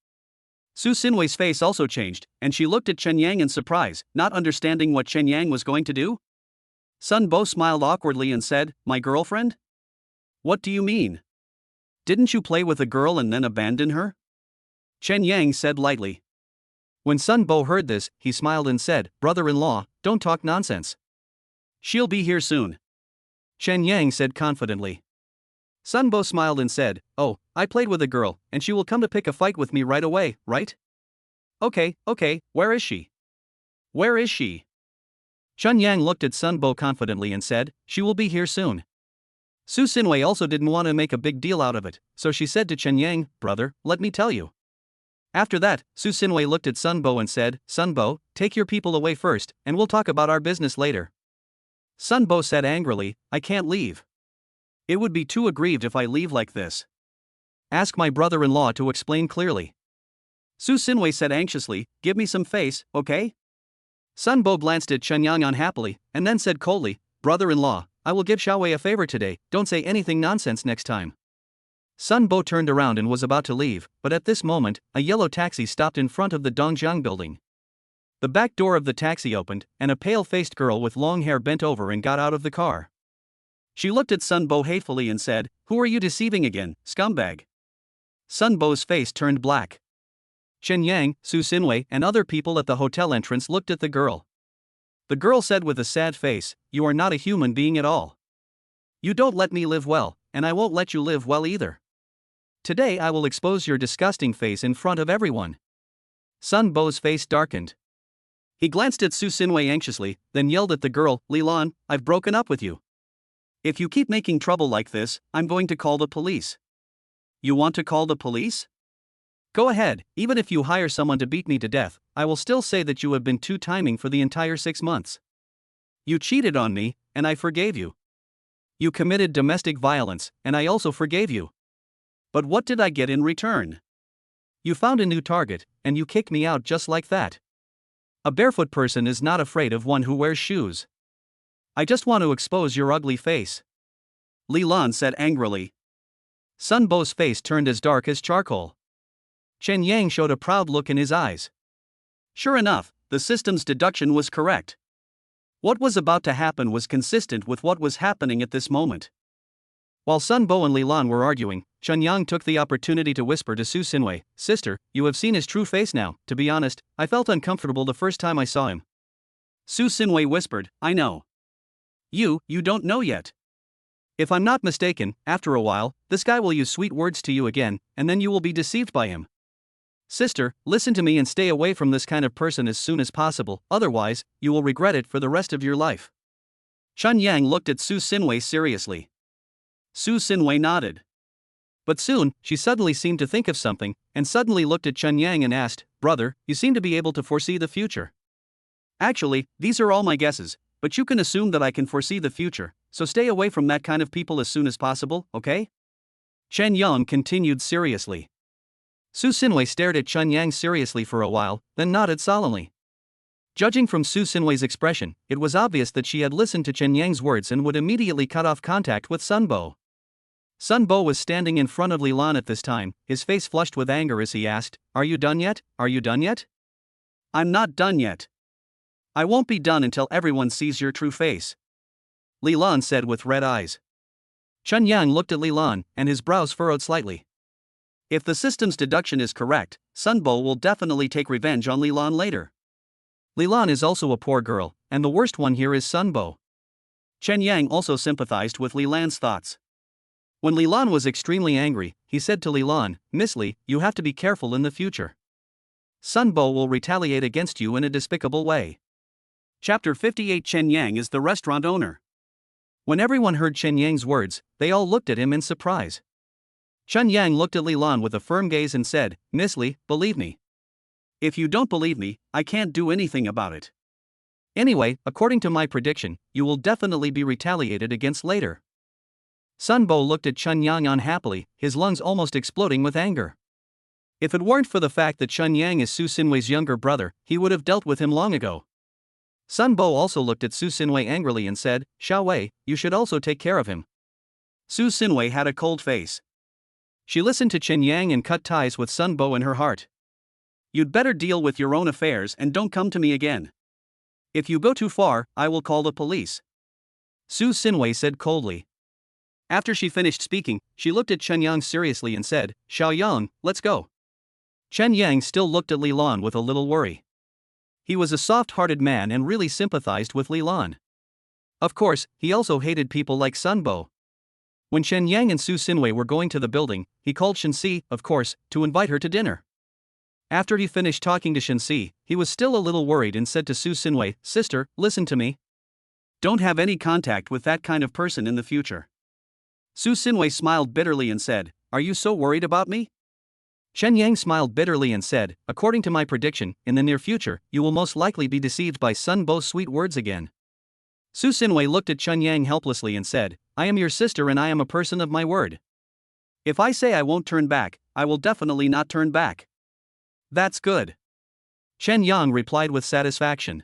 Su Xinwei's face also changed, and she looked at Chen Yang in surprise, not understanding what Chen Yang was going to do. Sun Bo smiled awkwardly and said, My girlfriend? What do you mean? Didn't you play with a girl and then abandon her? Chen Yang said lightly. When Sun Bo heard this, he smiled and said, Brother-in-law, don't talk nonsense. She'll be here soon. Chen Yang said confidently. Sun Bo smiled and said, Oh, I played with a girl, and she will come to pick a fight with me right away, right? Okay, where is she? Where is she? Chen Yang looked at Sun Bo confidently and said, She will be here soon. Su Xinwei also didn't want to make a big deal out of it, so she said to Chen Yang, Brother, let me tell you. After that, Su Xinwei looked at Sun Bo and said, Sun Bo, take your people away first, and we'll talk about our business later. Sun Bo said angrily, I can't leave. It would be too aggrieved if I leave like this. Ask my brother-in-law to explain clearly. Su Xinwei said anxiously, Give me some face, okay? Sun Bo glanced at Chen Yang unhappily, and then said coldly, Brother-in-law, I will give Xiaowei a favor today, don't say anything nonsense next time. Sun Bo turned around and was about to leave, but at this moment, a yellow taxi stopped in front of the Dongjiang building. The back door of the taxi opened, and a pale-faced girl with long hair bent over and got out of the car. She looked at Sun Bo hatefully and said, Who are you deceiving again, scumbag? Sun Bo's face turned black. Chen Yang, Su Xinwei, and other people at the hotel entrance looked at the girl. The girl said with a sad face, You are not a human being at all. You don't let me live well, and I won't let you live well either. Today I will expose your disgusting face in front of everyone. Sun Bo's face darkened. He glanced at Su Xinwei anxiously, then yelled at the girl, Lilan, I've broken up with you. If you keep making trouble like this, I'm going to call the police. You want to call the police? Go ahead, even if you hire someone to beat me to death, I will still say that you have been two-timing for the entire 6 months. You cheated on me, and I forgave you. You committed domestic violence, and I also forgave you. But what did I get in return? You found a new target, and you kicked me out just like that. A barefoot person is not afraid of one who wears shoes. I just want to expose your ugly face. Li Lan said angrily. Sun Bo's face turned as dark as charcoal. Chen Yang showed a proud look in his eyes. Sure enough, the system's deduction was correct. What was about to happen was consistent with what was happening at this moment. While Sun Bo and Li Lan were arguing, Chen Yang took the opportunity to whisper to Su Xinwei, Sister, you have seen his true face now. To be honest, I felt uncomfortable the first time I saw him. Su Xinwei whispered, I know. You don't know yet. If I'm not mistaken, after a while, this guy will use sweet words to you again, and then you will be deceived by him. Sister, listen to me and stay away from this kind of person as soon as possible, otherwise, you will regret it for the rest of your life. Chen Yang looked at Su Xinwei seriously. Su Xinwei nodded. But soon, she suddenly seemed to think of something, and suddenly looked at Chen Yang and asked, Brother, you seem to be able to foresee the future. Actually, these are all my guesses, but you can assume that I can foresee the future, so stay away from that kind of people as soon as possible, okay? Chen Yang continued seriously. Su Xinwei stared at Chen Yang seriously for a while, then nodded solemnly. Judging from Su Xinwei's expression, it was obvious that she had listened to Chen Yang's words and would immediately cut off contact with Sun Bo. Sun Bo was standing in front of Li Lan at this time, his face flushed with anger as he asked, Are you done yet? Are you done yet? I'm not done yet. I won't be done until everyone sees your true face. Li Lan said with red eyes. Chen Yang looked at Li Lan, and his brows furrowed slightly. If the system's deduction is correct, Sun Bo will definitely take revenge on Li Lan later. Li Lan is also a poor girl, and the worst one here is Sun Bo. Chen Yang also sympathized with Li Lan's thoughts. When Li Lan was extremely angry, he said to Li Lan, Miss Li, you have to be careful in the future. Sun Bo will retaliate against you in a despicable way. Chapter 58 Chen Yang is the restaurant owner. When everyone heard Chen Yang's words, they all looked at him in surprise. Chen Yang looked at Li Lan with a firm gaze and said, Miss Li, believe me. If you don't believe me, I can't do anything about it. Anyway, according to my prediction, you will definitely be retaliated against later. Sun Bo looked at Chen Yang unhappily, his lungs almost exploding with anger. If it weren't for the fact that Chen Yang is Su Xinwei's younger brother, he would have dealt with him long ago. Sun Bo also looked at Su Xinwei angrily and said, Xiao Wei, you should also take care of him. Su Xinwei had a cold face. She listened to Chen Yang and cut ties with Sun Bo in her heart. You'd better deal with your own affairs and don't come to me again. If you go too far, I will call the police. Su Xinwei said coldly. After she finished speaking, she looked at Chen Yang seriously and said, Xiao Yang, let's go. Chen Yang still looked at Li Lan with a little worry. He was a soft-hearted man and really sympathized with Li Lan. Of course, he also hated people like Sun Bo. When Chen Yang and Su Xinwei were going to the building, he called Shenxi, of course, to invite her to dinner. After he finished talking to Shenxi, he was still a little worried and said to Su Xinwei, Sister, listen to me. Don't have any contact with that kind of person in the future. Su Xinwei smiled bitterly and said, Are you so worried about me? Chen Yang smiled bitterly and said, According to my prediction, in the near future, you will most likely be deceived by Sun Bo's sweet words again. Su Xinwei looked at Chen Yang helplessly and said, I am your sister and I am a person of my word. If I say I won't turn back, I will definitely not turn back. That's good. Chen Yang replied with satisfaction.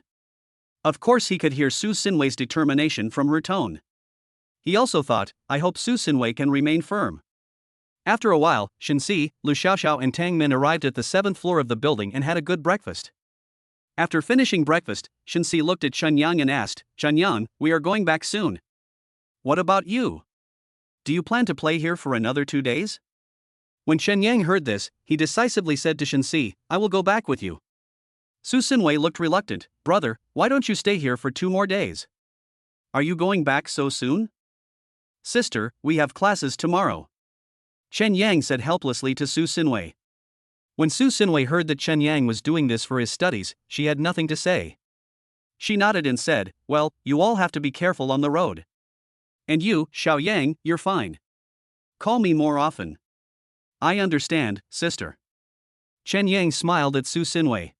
Of course he could hear Su Xinwei's determination from her tone. He also thought, I hope Su Xinwei can remain firm. After a while, Shenxi, Lu Xiaoxiao and Tang Min arrived at the 7th floor of the building and had a good breakfast. After finishing breakfast, Shenxi looked at Chen Yang and asked, Chen Yang, we are going back soon. What about you? Do you plan to play here for another 2 days? When Chen Yang heard this, he decisively said to Shenxi, I will go back with you. Su Xinwei looked reluctant. Brother, why don't you stay here for 2 more days? Are you going back so soon? Sister, we have classes tomorrow. Chen Yang said helplessly to Su Xinwei. When Su Xinwei heard that Chen Yang was doing this for his studies, she had nothing to say. She nodded and said, Well, you all have to be careful on the road. And you, Xiao Yang, you're fine. Call me more often. I understand, sister. Chen Yang smiled at Su Xinwei.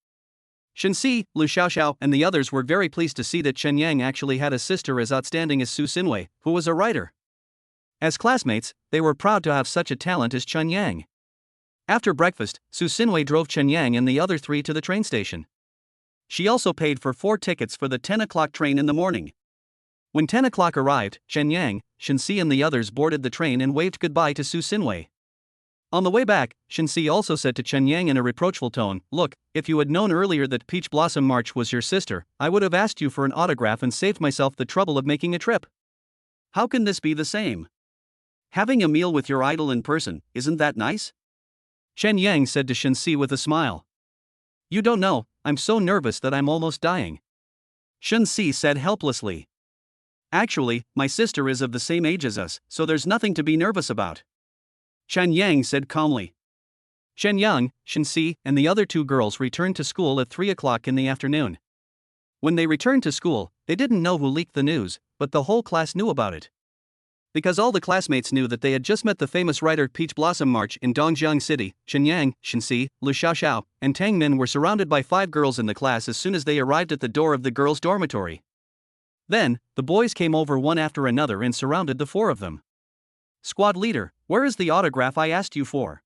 Shenxi, Lu Xiaoxiao, and the others were very pleased to see that Chen Yang actually had a sister as outstanding as Su Xinwei, who was a writer. As classmates, they were proud to have such a talent as Chen Yang. After breakfast, Su Xinwei drove Chen Yang and the other three to the train station. She also paid for 4 tickets for the 10 o'clock train in the morning. When 10 o'clock arrived, Chen Yang, Shenxi and the others boarded the train and waved goodbye to Su Xinwei. On the way back, Shenxi also said to Chen Yang in a reproachful tone, "Look, if you had known earlier that Peach Blossom March was your sister, I would have asked you for an autograph and saved myself the trouble of making a trip. How can this be the same? Having a meal with your idol in person, isn't that nice?" Chen Yang said to Shenxi with a smile. "You don't know, I'm so nervous that I'm almost dying," Shenxi said helplessly. "Actually, my sister is of the same age as us, so there's nothing to be nervous about," Chen Yang said calmly. Shen Yang, Shenxi, and the other 2 girls returned to school at 3 o'clock in the afternoon. When they returned to school, they didn't know who leaked the news, but the whole class knew about it. Because all the classmates knew that they had just met the famous writer Peach Blossom March in Dongjiang City, Chen Yang, Shenxi, Lu Xiaoxiao, and Tang Min were surrounded by 5 girls in the class as soon as they arrived at the door of the girls' dormitory. Then, the boys came over one after another and surrounded the 4 of them. "Squad leader, where is the autograph I asked you for?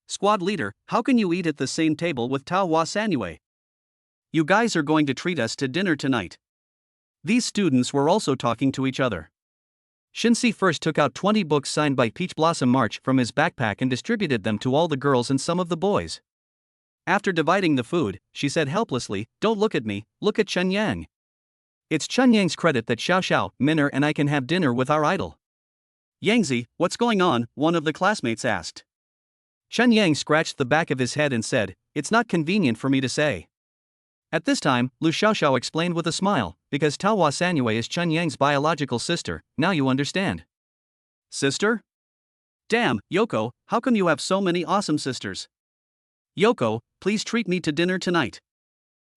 Squad leader, how can you eat at the same table with Tao Hua Sanyue? You guys are going to treat us to dinner tonight." These students were also talking to each other. Shenxi first took out 20 books signed by Peach Blossom March from his backpack and distributed them to all the girls and some of the boys. After dividing the food, she said helplessly, "Don't look at me, look at Chen Yang. It's Chen Yang's credit that Xiao Xiao, Minner and I can have dinner with our idol." "Yangzi, what's going on?" one of the classmates asked. Chen Yang scratched the back of his head and said, "It's not convenient for me to say." At this time, Lu Xiaoxiao explained with a smile, "Because Tao Hua Sanyue is Chen Yang's biological sister, now you understand." "Sister? Damn, Yoko, how come you have so many awesome sisters? Yoko, please treat me to dinner tonight.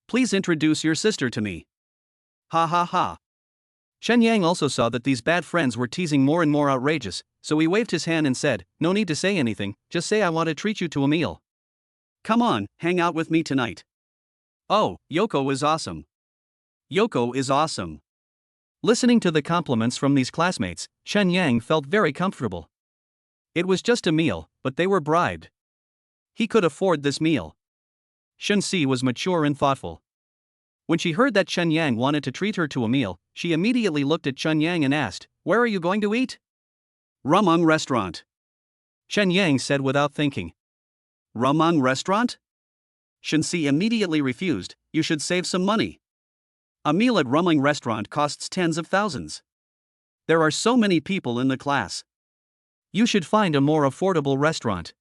Please introduce your sister to me. Ha ha ha." Chen Yang also saw that these bad friends were teasing more and more outrageous, so he waved his hand and said, "No need to say anything, just say I want to treat you to a meal. Come on, hang out with me tonight. Oh, Yoko is awesome. Yoko is awesome." Listening to the compliments from these classmates, Chen Yang felt very comfortable. It was just a meal, but they were bribed. He could afford this meal. Shenxi was mature and thoughtful. When she heard that Chen Yang wanted to treat her to a meal, she immediately looked at Chen Yang and asked, "Where are you going to eat?" "Rumung Restaurant," Chen Yang said without thinking. "Rumung Restaurant?" Shenxi immediately refused, "You should save some money. A meal at Rumung Restaurant costs tens of thousands. There are so many people in the class. You should find a more affordable restaurant."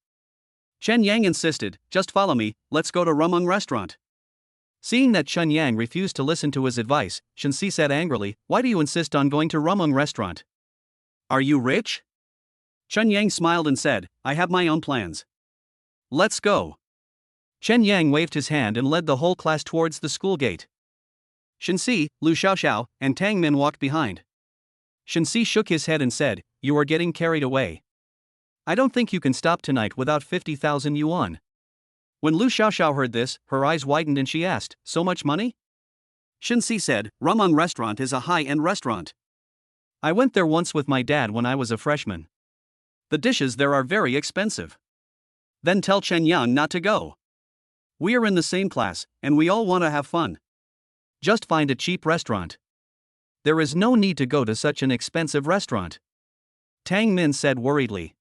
Chen Yang insisted, "Just follow me, let's go to Rumung Restaurant." Seeing that Chen Yang refused to listen to his advice, Shenxi said angrily, "Why do you insist on going to Rumung Restaurant? Are you rich?" Chen Yang smiled and said, "I have my own plans. Let's go." Chen Yang waved his hand and led the whole class towards the school gate. Shenxi, Lu Xiaoxiao, and Tang Min walked behind. Shenxi shook his head and said, "You are getting carried away. I don't think you can stop tonight without 50,000 yuan. When Lu Xiaoxiao heard this, her eyes widened and she asked, "So much money?" Shenxi said, "Rumung Restaurant is a high-end restaurant. I went there once with my dad when I was a freshman. The dishes there are very expensive." "Then tell Chen Yang not to go. We are in the same class, and we all want to have fun. Just find a cheap restaurant. There is no need to go to such an expensive restaurant," Tang Min said worriedly.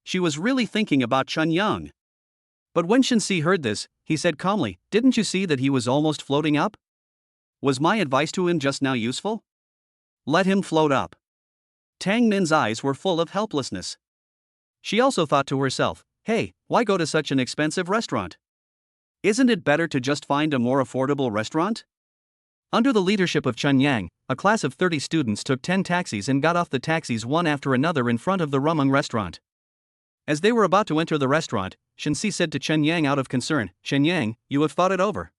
She was really thinking about Chen Yang. But when Shenxi heard this, he said calmly, "Didn't you see that he was almost floating up? Was my advice to him just now useful? Let him float up." Tang Min's eyes were full of helplessness. She also thought to herself, "Hey, why go to such an expensive restaurant? Isn't it better to just find a more affordable restaurant?" Under the leadership of Chen Yang, a class of 30 students took 10 taxis and got off the taxis one after another in front of the Rumung Restaurant. As they were about to enter the restaurant, Shenxi said to Chen Yang out of concern, "Chen Yang, you have thought it over.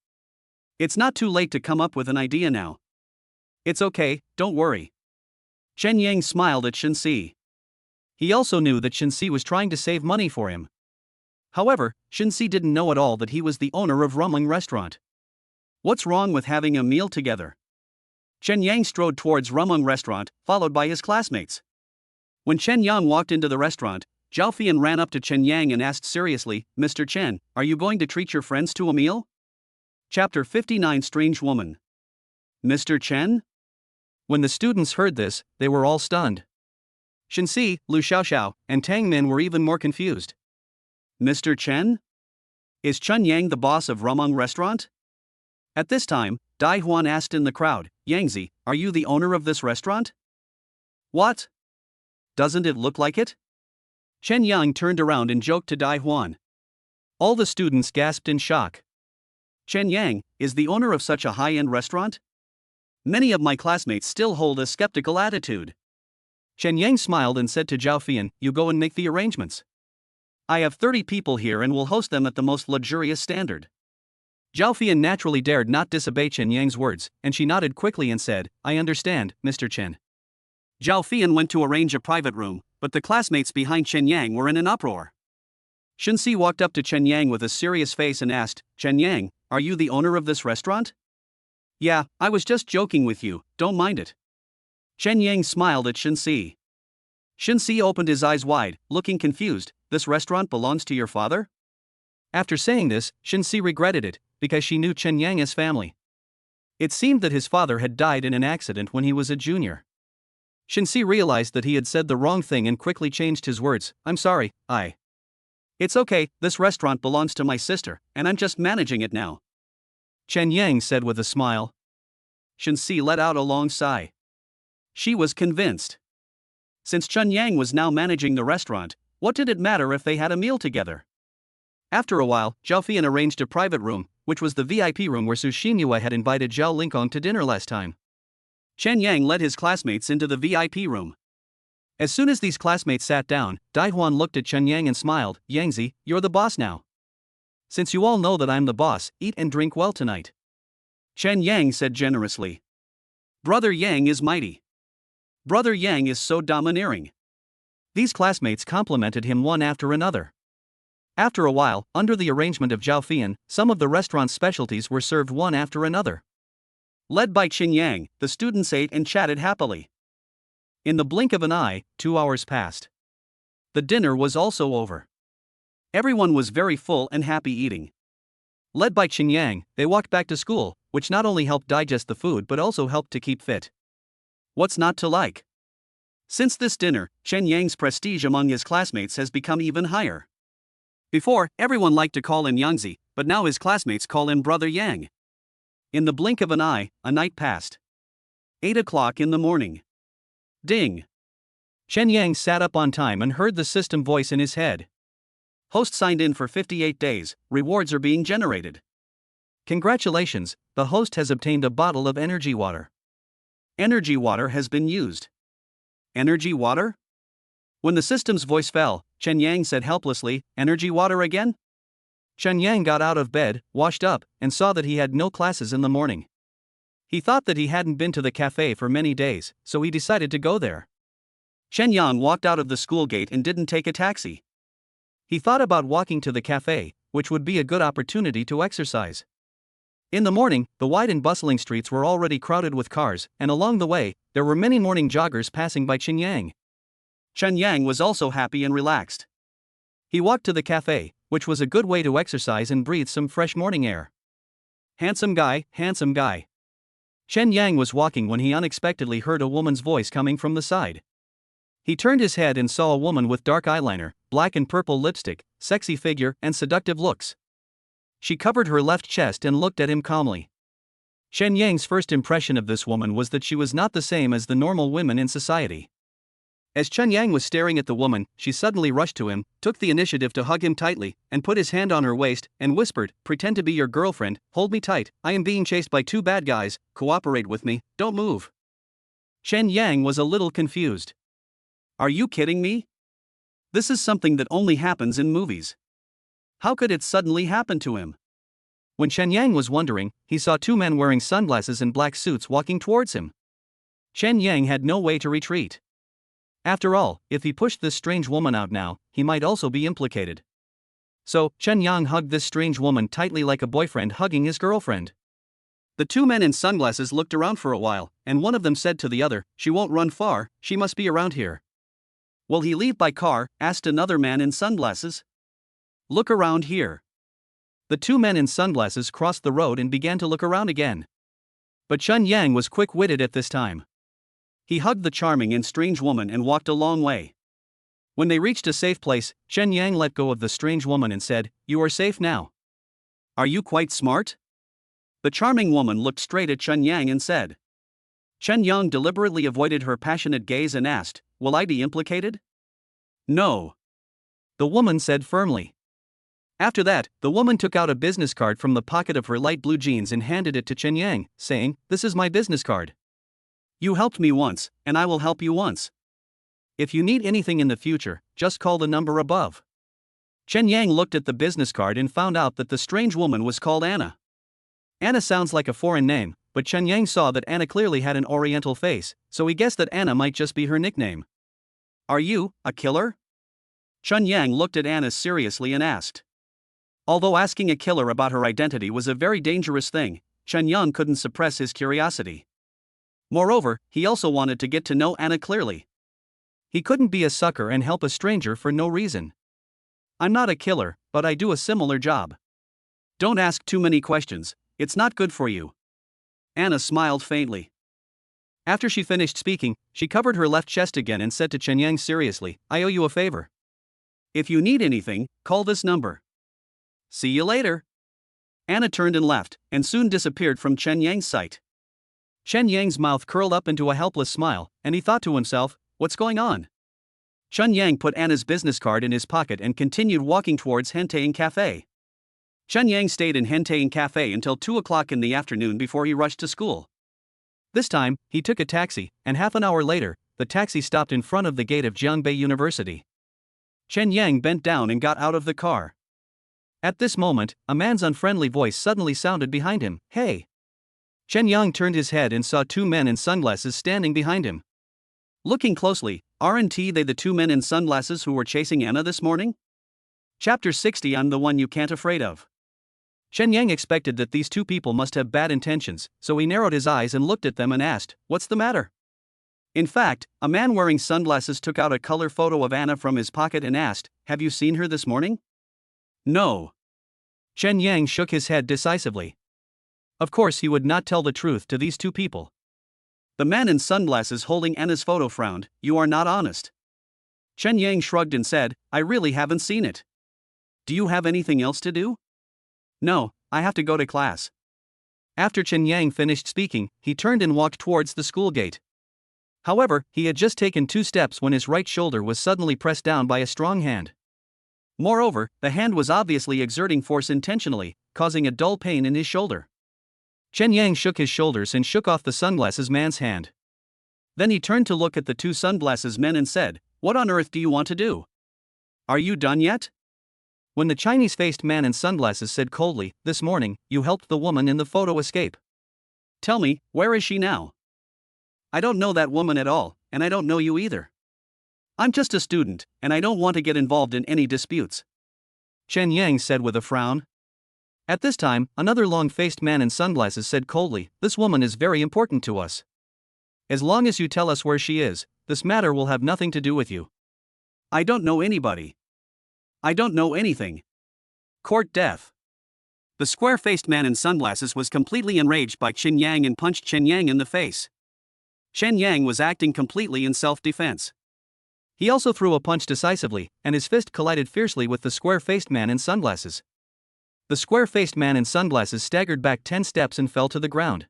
It's not too late to come up with an idea now. It's okay, don't worry." Chen Yang smiled at Shenxi. He also knew that Shenxi was trying to save money for him. However, Shinsi didn't know at all that he was the owner of Rumling restaurant. What's wrong with having a meal together? Chen Yang strode towards Rumling restaurant, followed by his classmates. When Chen Yang walked into the restaurant, Zhao Fian ran up to Chen Yang and asked seriously, Mr. Chen, are you going to treat your friends to a meal? Chapter 59 Strange Woman. Mr. Chen? When the students heard this, they were all stunned. Shinsi, Lu Xiaoxiao, and Tang Min were even more confused. Mr. Chen? Is Chen Yang the boss of Rumling restaurant? At this time, Dai Huan asked in the crowd, Yangzi, are you the owner of this restaurant? What? Doesn't it look like it? Chen Yang turned around and joked to Dai Huan. All the students gasped in shock. Chen Yang is the owner of such a high-end restaurant? Many of my classmates still hold a skeptical attitude. Chen Yang smiled and said to Zhao Fian, you go and make the arrangements. I have 30 people here and will host them at the most luxurious standard. Zhao Fian naturally dared not disobey Chen Yang's words, and she nodded quickly and said, I understand, Mr. Chen. Zhao Fian went to arrange a private room, but the classmates behind Chen Yang were in an uproar. Shinsi walked up to Chen Yang with a serious face and asked, Chen Yang, are you the owner of this restaurant? Yeah, I was just joking with you, don't mind it. Chen Yang smiled at Shinsi. Shinsi opened his eyes wide, looking confused, this restaurant belongs to your father? After saying this, Shinsi regretted it, because she knew Chen Yang as family. It seemed that his father had died in an accident when he was a junior. Shinsi realized that he had said the wrong thing and quickly changed his words, I'm sorry, It's okay, this restaurant belongs to my sister, and I'm just managing it now. Chen Yang said with a smile. Shinsi let out a long sigh. She was convinced. Since Chen Yang was now managing the restaurant, what did it matter if they had a meal together? After a while, Zhao Fian arranged a private room, which was the VIP room where Su Xinyue had invited Zhao Lingkong to dinner last time. Chen Yang led his classmates into the VIP room. As soon as these classmates sat down, Dai Huan looked at Chen Yang and smiled, Yangzi, you're the boss now. Since you all know that I'm the boss, eat and drink well tonight. Chen Yang said generously. Brother Yang is mighty. Brother Yang is so domineering. These classmates complimented him one after another. After a while, under the arrangement of Zhao Fian, some of the restaurant's specialties were served one after another. Led by Chen Yang, the students ate and chatted happily. In the blink of an eye, 2 hours passed. The dinner was also over. Everyone was very full and happy eating. Led by Chen Yang, they walked back to school, which not only helped digest the food but also helped to keep fit. What's not to like? Since this dinner, Chen Yang's prestige among his classmates has become even higher. Before, everyone liked to call him Yangzi, but now his classmates call him Brother Yang. In the blink of an eye, a night passed. 8 o'clock in the morning. Ding! Chen Yang sat up on time and heard the system voice in his head. Host signed in for 58 days, rewards are being generated. Congratulations, the host has obtained a bottle of energy water. Energy water has been used. Energy water? When the system's voice fell, Chen Yang said helplessly, energy water again? Chen Yang got out of bed, washed up, and saw that he had no classes in the morning. He thought that he hadn't been to the cafe for many days, so he decided to go there. Chen Yang walked out of the school gate and didn't take a taxi. He thought about walking to the cafe, which would be a good opportunity to exercise. In the morning, the wide and bustling streets were already crowded with cars, and along the way, there were many morning joggers passing by Chen Yang. Chen Yang was also happy and relaxed. He walked to the cafe, which was a good way to exercise and breathe some fresh morning air. Handsome guy, handsome guy. Chen Yang was walking when he unexpectedly heard a woman's voice coming from the side. He turned his head and saw a woman with dark eyeliner, black and purple lipstick, sexy figure, and seductive looks. She covered her left chest and looked at him calmly. Chen Yang's first impression of this woman was that she was not the same as the normal women in society. As Chen Yang was staring at the woman, she suddenly rushed to him, took the initiative to hug him tightly, and put his hand on her waist, and whispered, pretend to be your girlfriend, hold me tight, I am being chased by 2 bad guys, cooperate with me, don't move. Chen Yang was a little confused. Are you kidding me? This is something that only happens in movies. How could it suddenly happen to him? When Chen Yang was wondering, he saw 2 men wearing sunglasses and black suits walking towards him. Chen Yang had no way to retreat. After all, if he pushed this strange woman out now, he might also be implicated. So, Chen Yang hugged this strange woman tightly like a boyfriend hugging his girlfriend. The two men in sunglasses looked around for a while, and one of them said to the other, "She won't run far, she must be around here." "Will he leave by car?" asked another man in sunglasses. "Look around here." The two men in sunglasses crossed the road and began to look around again. But Chen Yang was quick-witted at this time. He hugged the charming and strange woman and walked a long way. When they reached a safe place, Chen Yang let go of the strange woman and said, "You are safe now. Are you quite smart?" The charming woman looked straight at Chen Yang and said. Chen Yang deliberately avoided her passionate gaze and asked, "Will I be implicated?" "No," the woman said firmly. After that, the woman took out a business card from the pocket of her light blue jeans and handed it to Chen Yang, saying, "This is my business card. You helped me once, and I will help you once. If you need anything in the future, just call the number above." Chen Yang looked at the business card and found out that the strange woman was called Anna. Anna sounds like a foreign name, but Chen Yang saw that Anna clearly had an oriental face, so he guessed that Anna might just be her nickname. "Are you a killer?" Chen Yang looked at Anna seriously and asked. Although asking a killer about her identity was a very dangerous thing, Chen Yang couldn't suppress his curiosity. Moreover, he also wanted to get to know Anna clearly. He couldn't be a sucker and help a stranger for no reason. "I'm not a killer, but I do a similar job. Don't ask too many questions, it's not good for you." Anna smiled faintly. After she finished speaking, she covered her left chest again and said to Chen Yang seriously, "I owe you a favor. If you need anything, call this number. See you later." Anna turned and left, and soon disappeared from Chen Yang's sight. Chen Yang's mouth curled up into a helpless smile, and he thought to himself, "What's going on?" Chen Yang put Anna's business card in his pocket and continued walking towards Hentaying Cafe. Chen Yang stayed in Hentaying Cafe until 2 o'clock in the afternoon before he rushed to school. This time, he took a taxi, and half an hour later, the taxi stopped in front of the gate of Jiangbei University. Chen Yang bent down and got out of the car. At this moment, a man's unfriendly voice suddenly sounded behind him, "Hey!" Chen Yang turned his head and saw two men in sunglasses standing behind him. Looking closely, aren't they the two men in sunglasses who were chasing Anna this morning? Chapter 60. I'm the one you can't afraid of. Chen Yang expected that these two people must have bad intentions, so he narrowed his eyes and looked at them and asked, "What's the matter?" In fact, a man wearing sunglasses took out a color photo of Anna from his pocket and asked, "Have you seen her this morning?" "No." Chen Yang shook his head decisively. Of course he would not tell the truth to these two people. The man in sunglasses holding Anna's photo frowned, "You are not honest." Chen Yang shrugged and said, "I really haven't seen it. Do you have anything else to do?" "No, I have to go to class." After Chen Yang finished speaking, he turned and walked towards the school gate. However, he had just taken 2 steps when his right shoulder was suddenly pressed down by a strong hand. Moreover, the hand was obviously exerting force intentionally, causing a dull pain in his shoulder. Chen Yang shook his shoulders and shook off the sunglasses man's hand. Then he turned to look at the 2 sunglasses men and said, "What on earth do you want to do? Are you done yet?" When the Chinese-faced man in sunglasses said coldly, "This morning, you helped the woman in the photo escape. Tell me, where is she now?" "I don't know that woman at all, and I don't know you either. I'm just a student, and I don't want to get involved in any disputes," Chen Yang said with a frown. At this time, another long-faced man in sunglasses said coldly, "This woman is very important to us. As long as you tell us where she is, this matter will have nothing to do with you." "I don't know anybody. I don't know anything." Court death. The square-faced man in sunglasses was completely enraged by Chen Yang and punched Chen Yang in the face. Chen Yang was acting completely in self-defense. He also threw a punch decisively, and his fist collided fiercely with the square-faced man in sunglasses. The square-faced man in sunglasses staggered back 10 steps and fell to the ground.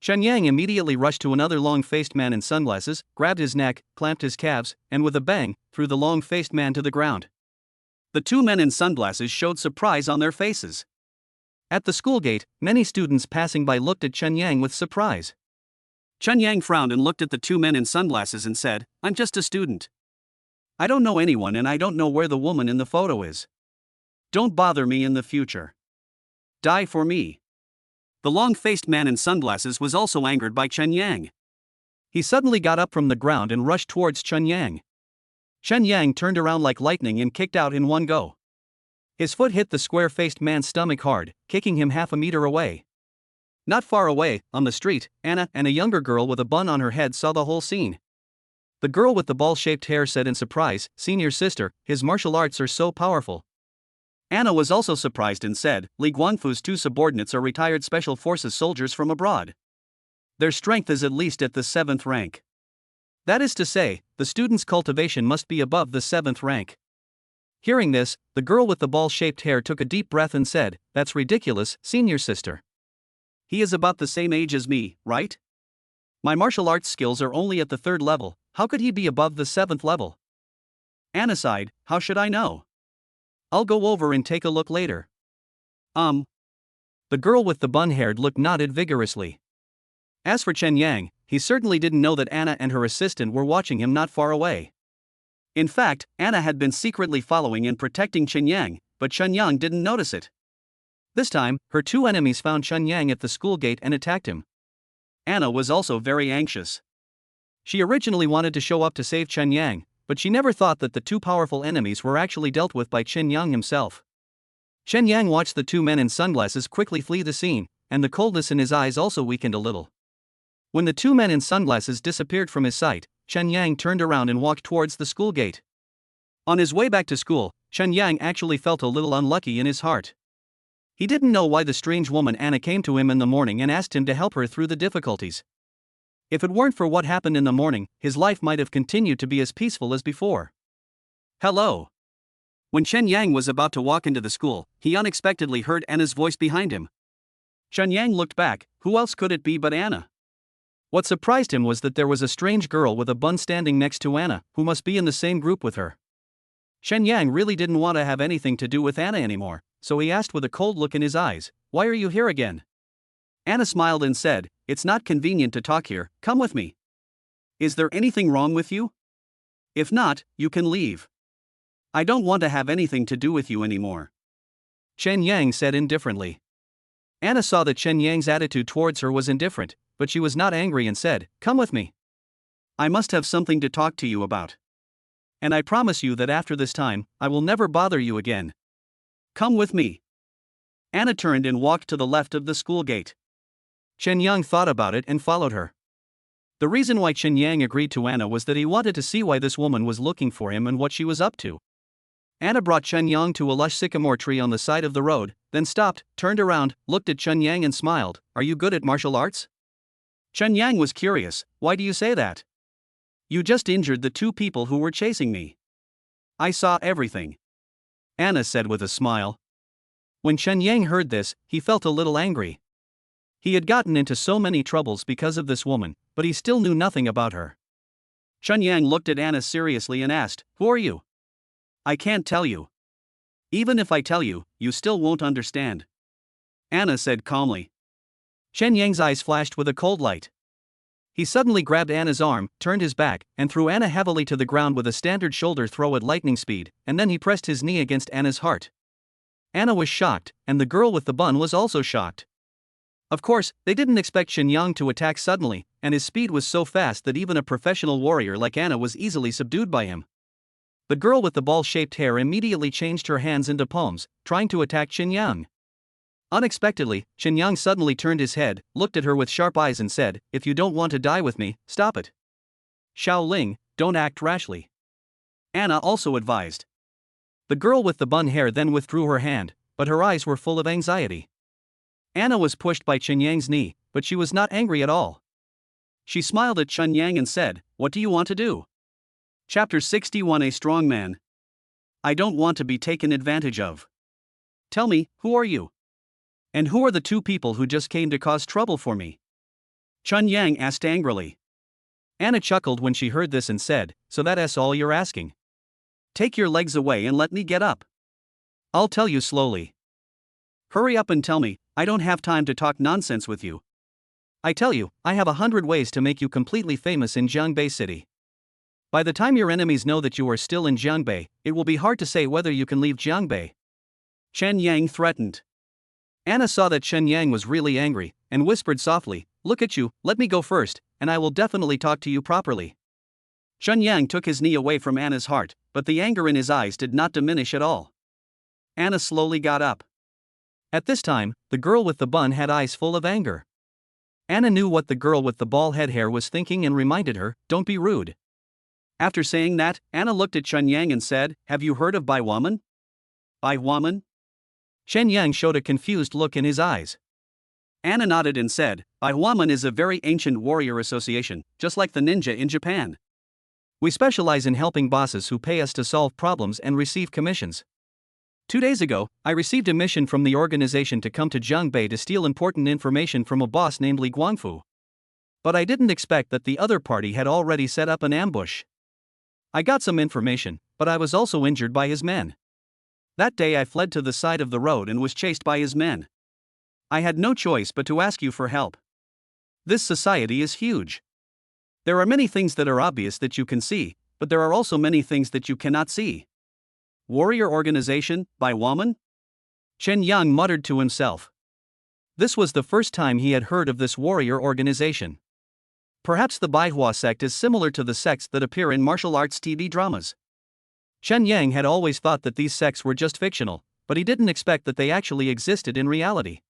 Chen Yang immediately rushed to another long-faced man in sunglasses, grabbed his neck, clamped his calves, and with a bang, threw the long-faced man to the ground. The 2 men in sunglasses showed surprise on their faces. At the school gate, many students passing by looked at Chen Yang with surprise. Chen Yang frowned and looked at the 2 men in sunglasses and said, "I'm just a student. I don't know anyone and I don't know where the woman in the photo is. Don't bother me in the future. Die for me." The long-faced man in sunglasses was also angered by Chen Yang. He suddenly got up from the ground and rushed towards Chen Yang. Chen Yang turned around like lightning and kicked out in one go. His foot hit the square-faced man's stomach hard, kicking him half a meter away. Not far away, on the street, Anna and a younger girl with a bun on her head saw the whole scene. The girl with the ball-shaped hair said in surprise, "Senior sister, his martial arts are so powerful." Anna was also surprised and said, "Li Guangfu's two subordinates are retired special forces soldiers from abroad. Their strength is at least at the 7th rank. That is to say, the student's cultivation must be above the 7th rank." Hearing this, the girl with the ball-shaped hair took a deep breath and said, "That's ridiculous, senior sister. He is about the same age as me, right? My martial arts skills are only at the 3rd level, how could he be above the 7th level?" Anna sighed, "How should I know? I'll go over and take a look later." The girl with the bun-haired look nodded vigorously. As for Chen Yang, he certainly didn't know that Anna and her assistant were watching him not far away. In fact, Anna had been secretly following and protecting Chen Yang, but Chen Yang didn't notice it. This time, her two enemies found Chen Yang at the school gate and attacked him. Anna was also very anxious. She originally wanted to show up to save Chen Yang, but she never thought that the two powerful enemies were actually dealt with by Chen Yang himself. Chen Yang watched the two men in sunglasses quickly flee the scene, and the coldness in his eyes also weakened a little. When the two men in sunglasses disappeared from his sight, Chen Yang turned around and walked towards the school gate. On his way back to school, Chen Yang actually felt a little unlucky in his heart. He didn't know why the strange woman Anna came to him in the morning and asked him to help her through the difficulties. If it weren't for what happened in the morning, his life might have continued to be as peaceful as before. "Hello." When Chen Yang was about to walk into the school, he unexpectedly heard Anna's voice behind him. Chen Yang looked back. Who else could it be but Anna? What surprised him was that there was a strange girl with a bun standing next to Anna, who must be in the same group with her. Chen Yang really didn't want to have anything to do with Anna anymore, so he asked with a cold look in his eyes, "Why are you here again?" Anna smiled and said, "It's not convenient to talk here, come with me." "Is there anything wrong with you? If not, you can leave. I don't want to have anything to do with you anymore," Chen Yang said indifferently. Anna saw that Chen Yang's attitude towards her was indifferent, but she was not angry and said, "Come with me. I must have something to talk to you about. And I promise you that after this time, I will never bother you again. Come with me." Anna turned and walked to the left of the school gate. Chen Yang thought about it and followed her. The reason why Chen Yang agreed to Anna was that he wanted to see why this woman was looking for him and what she was up to. Anna brought Chen Yang to a lush sycamore tree on the side of the road, then stopped, turned around, looked at Chen Yang and smiled. "Are you good at martial arts?" Chen Yang was curious. "Why do you say that?" "You just injured the two people who were chasing me." "I saw everything," Anna said with a smile. When Chen Yang heard this, he felt a little angry. He had gotten into so many troubles because of this woman, but he still knew nothing about her. Chen Yang looked at Anna seriously and asked, "Who are you?" "I can't tell you. Even if I tell you, you still won't understand," Anna said calmly. Chen Yang's eyes flashed with a cold light. He suddenly grabbed Anna's arm, turned his back, and threw Anna heavily to the ground with a standard shoulder throw at lightning speed, and then he pressed his knee against Anna's heart. Anna was shocked, and the girl with the bun was also shocked. Of course, they didn't expect Chen Yang to attack suddenly, and his speed was so fast that even a professional warrior like Anna was easily subdued by him. The girl with the ball-shaped hair immediately changed her hands into palms, trying to attack Chen Yang. Unexpectedly, Chen Yang suddenly turned his head, looked at her with sharp eyes and said, "If you don't want to die with me, stop it. Xiao Ling, don't act rashly," Anna also advised. The girl with the bun hair then withdrew her hand, but her eyes were full of anxiety. Anna was pushed by Chen Yang's knee, but she was not angry at all. She smiled at Chen Yang and said, "What do you want to do?" Chapter 61. A Strong Man. "I don't want to be taken advantage of. Tell me, who are you? And who are the two people who just came to cause trouble for me?" Chen Yang asked angrily. Anna chuckled when she heard this and said, "So that's all you're asking? Take your legs away and let me get up. I'll tell you slowly. Hurry up and tell me, I don't have time to talk nonsense with you. I tell you, I have 100 ways to make you completely famous in Jiangbei City. By the time your enemies know that you are still in Jiangbei, it will be hard to say whether you can leave Jiangbei," Chen Yang threatened. Anna saw that Chen Yang was really angry, and whispered softly, "Look at you, let me go first, and I will definitely talk to you properly." Chen Yang took his knee away from Anna's heart, but the anger in his eyes did not diminish at all. Anna slowly got up. At this time, the girl with the bun had eyes full of anger. Anna knew what the girl with the bald head hair was thinking and reminded her, "Don't be rude." After saying that, Anna looked at Chen Yang and said, "Have you heard of Bai Woman?" Bai Woman? Chen Yang showed a confused look in his eyes. Anna nodded and said, Bai Woman is a very ancient warrior association, just like the ninja in Japan. We specialize in helping bosses who pay us to solve problems and receive commissions. 2 days ago, I received a mission from the organization to come to Jiangbei to steal important information from a boss named Li Guangfu. But I didn't expect that the other party had already set up an ambush. I got some information, but I was also injured by his men. That day I fled to the side of the road and was chased by his men. I had no choice but to ask you for help. This society is huge. There are many things that are obvious that you can see, but there are also many things that you cannot see. Warrior organization, Bai Woman? Chen Yang muttered to himself. This was the first time he had heard of this warrior organization. Perhaps the Baihua sect is similar to the sects that appear in martial arts TV dramas. Chen Yang had always thought that these sects were just fictional, but he didn't expect that they actually existed in reality.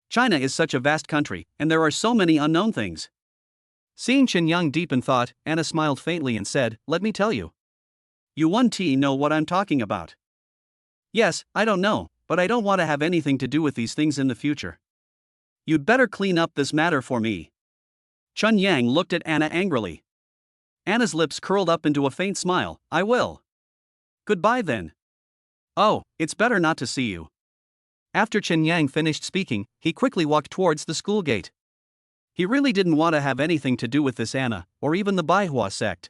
China is such a vast country, and there are so many unknown things. Seeing Chen Yang deep in thought, Anna smiled faintly and said, "Let me tell you. You 1T know what I'm talking about." "Yes, I don't know, but I don't want to have anything to do with these things in the future. You'd better clean up this matter for me." Chen Yang looked at Anna angrily. Anna's lips curled up into a faint smile. "I will. Goodbye then." "Oh, it's better not to see you." After Chen Yang finished speaking, he quickly walked towards the school gate. He really didn't want to have anything to do with this Anna, or even the Baihua sect.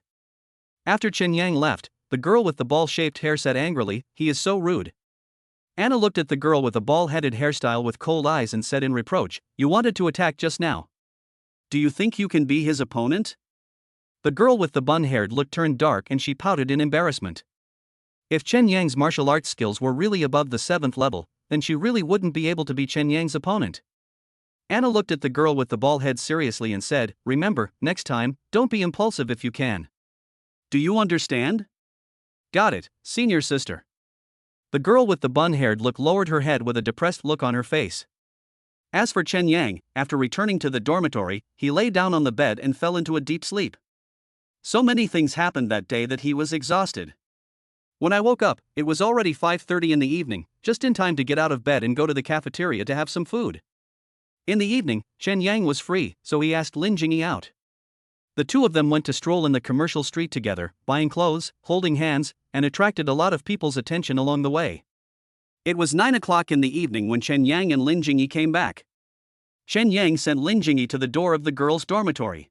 After Chen Yang left, the girl with the ball-shaped hair said angrily, "He is so rude." Anna looked at the girl with the ball-headed hairstyle with cold eyes and said in reproach, "You wanted to attack just now. Do you think you can be his opponent?" The girl with the bun-haired look turned dark and she pouted in embarrassment. If Chen Yang's martial arts skills were really above the 7th level, then she really wouldn't be able to be Chen Yang's opponent. Anna looked at the girl with the bald head seriously and said, "Remember, next time, don't be impulsive if you can. Do you understand?" "Got it, senior sister." The girl with the bun-haired look lowered her head with a depressed look on her face. As for Chen Yang, after returning to the dormitory, he lay down on the bed and fell into a deep sleep. So many things happened that day that he was exhausted. When I woke up, it was already 5:30 in the evening, just in time to get out of bed and go to the cafeteria to have some food. In the evening, Chen Yang was free, so he asked Lin Jingyi out. The two of them went to stroll in the commercial street together, buying clothes, holding hands, and attracted a lot of people's attention along the way. It was 9 o'clock in the evening when Chen Yang and Lin Jingyi came back. Chen Yang sent Lin Jingyi to the door of the girls' dormitory.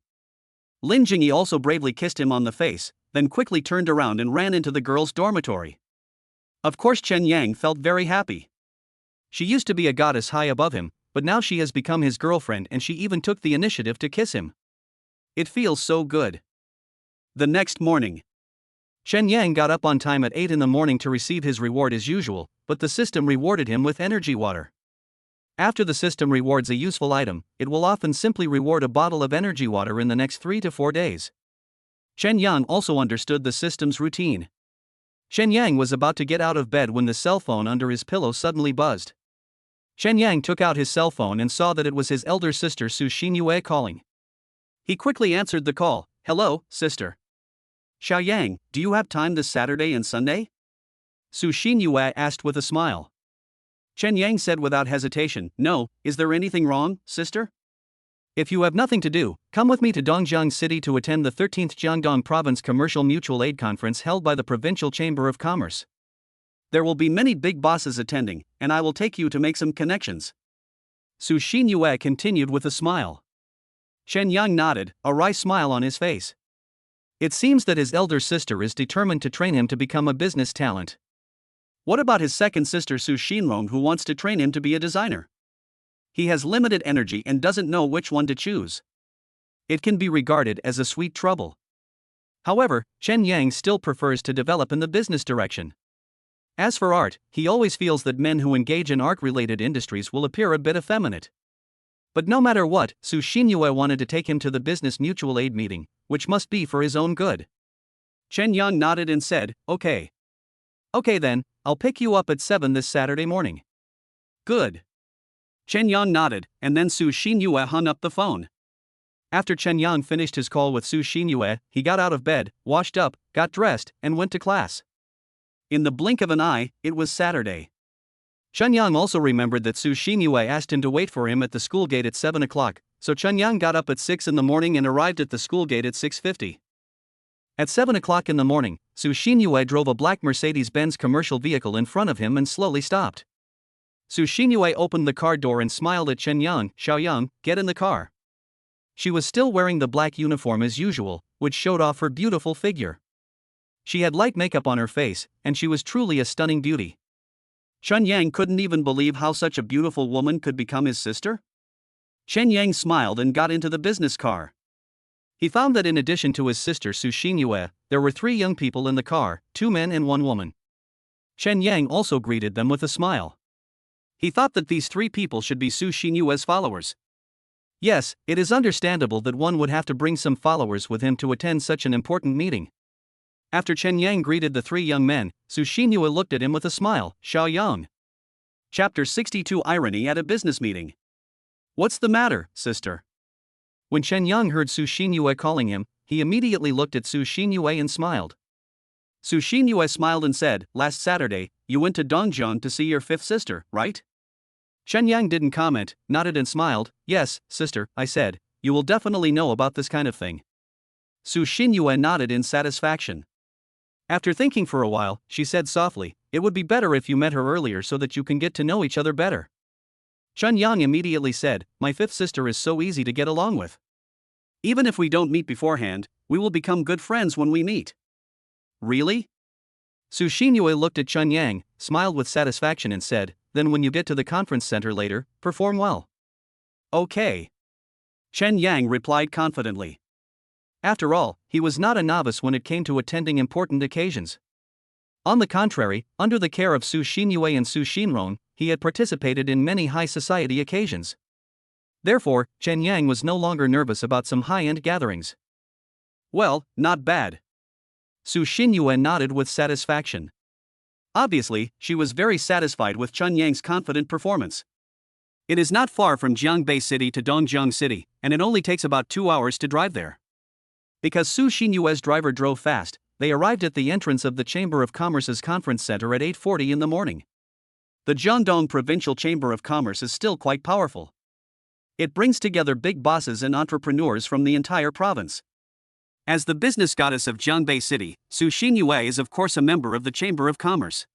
Lin Jingyi also bravely kissed him on the face, then quickly turned around and ran into the girls' dormitory. Of course Chen Yang felt very happy. She used to be a goddess high above him, but now she has become his girlfriend and she even took the initiative to kiss him. It feels so good. The next morning, Chen Yang got up on time at 8 in the morning to receive his reward as usual, but the system rewarded him with energy water. After the system rewards a useful item, it will often simply reward a bottle of energy water in the next 3 to 4 days. Chen Yang also understood the system's routine. Chen Yang was about to get out of bed when the cell phone under his pillow suddenly buzzed. Chen Yang took out his cell phone and saw that it was his elder sister Su Xinyue calling. He quickly answered the call. "Hello, sister. Xiao Yang, do you have time this Saturday and Sunday?" Su Xinyue asked with a smile. Chen Yang said without hesitation, "No, is there anything wrong, sister?" "If you have nothing to do, come with me to Dongjiang City to attend the 13th Jiangdong Province Commercial Mutual Aid Conference held by the Provincial Chamber of Commerce. There will be many big bosses attending, and I will take you to make some connections." Su Xinyue continued with a smile. Chen Yang nodded, a wry smile on his face. It seems that his elder sister is determined to train him to become a business talent. What about his second sister Su Xinrong, who wants to train him to be a designer? He has limited energy and doesn't know which one to choose. It can be regarded as a sweet trouble. However, Chen Yang still prefers to develop in the business direction. As for art, he always feels that men who engage in art-related industries will appear a bit effeminate. But no matter what, Su Xinyue wanted to take him to the business mutual aid meeting, which must be for his own good. Chen Yang nodded and said, "Okay." Okay then, I'll pick you up at 7 this Saturday morning. Good. Chen Yang nodded, and then Su Xinyue hung up the phone. After Chen Yang finished his call with Su Xinyue, he got out of bed, washed up, got dressed, and went to class. In the blink of an eye, it was Saturday. Chen Yang also remembered that Su Xinyue asked him to wait for him at the school gate at 7 o'clock, so Chen Yang got up at 6 in the morning and arrived at the school gate at 6:50. At 7 o'clock in the morning, Su Xinyue drove a black Mercedes-Benz commercial vehicle in front of him and slowly stopped. Su Xinyue opened the car door and smiled at Chen Yang. Xiaoyang, get in the car. She was still wearing the black uniform as usual, which showed off her beautiful figure. She had light makeup on her face, and she was truly a stunning beauty. Chen Yang couldn't even believe how such a beautiful woman could become his sister. Chen Yang smiled and got into the business car. He found that in addition to his sister Su Xinyue, there were 3 young people in the car, 2 men and 1 woman. Chen Yang also greeted them with a smile. He thought that these 3 people should be Su Xinyue's followers. Yes, it is understandable that one would have to bring some followers with him to attend such an important meeting. After Chen Yang greeted the 3 young men, Su Xinyue looked at him with a smile. Xiaoyang. Chapter 62 Irony at a business meeting. What's the matter, sister? When Chen Yang heard Su Xinyue calling him, he immediately looked at Su Xinyue and smiled. Su Xinyue smiled and said, last Saturday, you went to Dongjiang to see your 5th sister, right? Chen Yang didn't comment, nodded and smiled. Yes, sister, I said, you will definitely know about this kind of thing. Su Xinyue nodded in satisfaction. After thinking for a while, she said softly, it would be better if you met her earlier so that you can get to know each other better. Chen Yang immediately said, my 5th sister is so easy to get along with. Even if we don't meet beforehand, we will become good friends when we meet. Really? Su Xinyue looked at Chen Yang, smiled with satisfaction and said, then when you get to the conference center later, perform well. Okay. Chen Yang replied confidently. After all, he was not a novice when it came to attending important occasions. On the contrary, under the care of Su Xinyue and Su Xinrong, he had participated in many high society occasions. Therefore, Chen Yang was no longer nervous about some high-end gatherings. Well, not bad. Su Xinyue nodded with satisfaction. Obviously, she was very satisfied with Chen Yang's confident performance. It is not far from Jiangbei City to Dongjiang City, and it only takes about 2 hours to drive there. Because Su Xinyue's driver drove fast, they arrived at the entrance of the Chamber of Commerce's conference center at 8:40 in the morning. The Jiangdong Provincial Chamber of Commerce is still quite powerful. It brings together big bosses and entrepreneurs from the entire province. As the business goddess of Jiangbei City, Su Xinyue is of course a member of the Chamber of Commerce.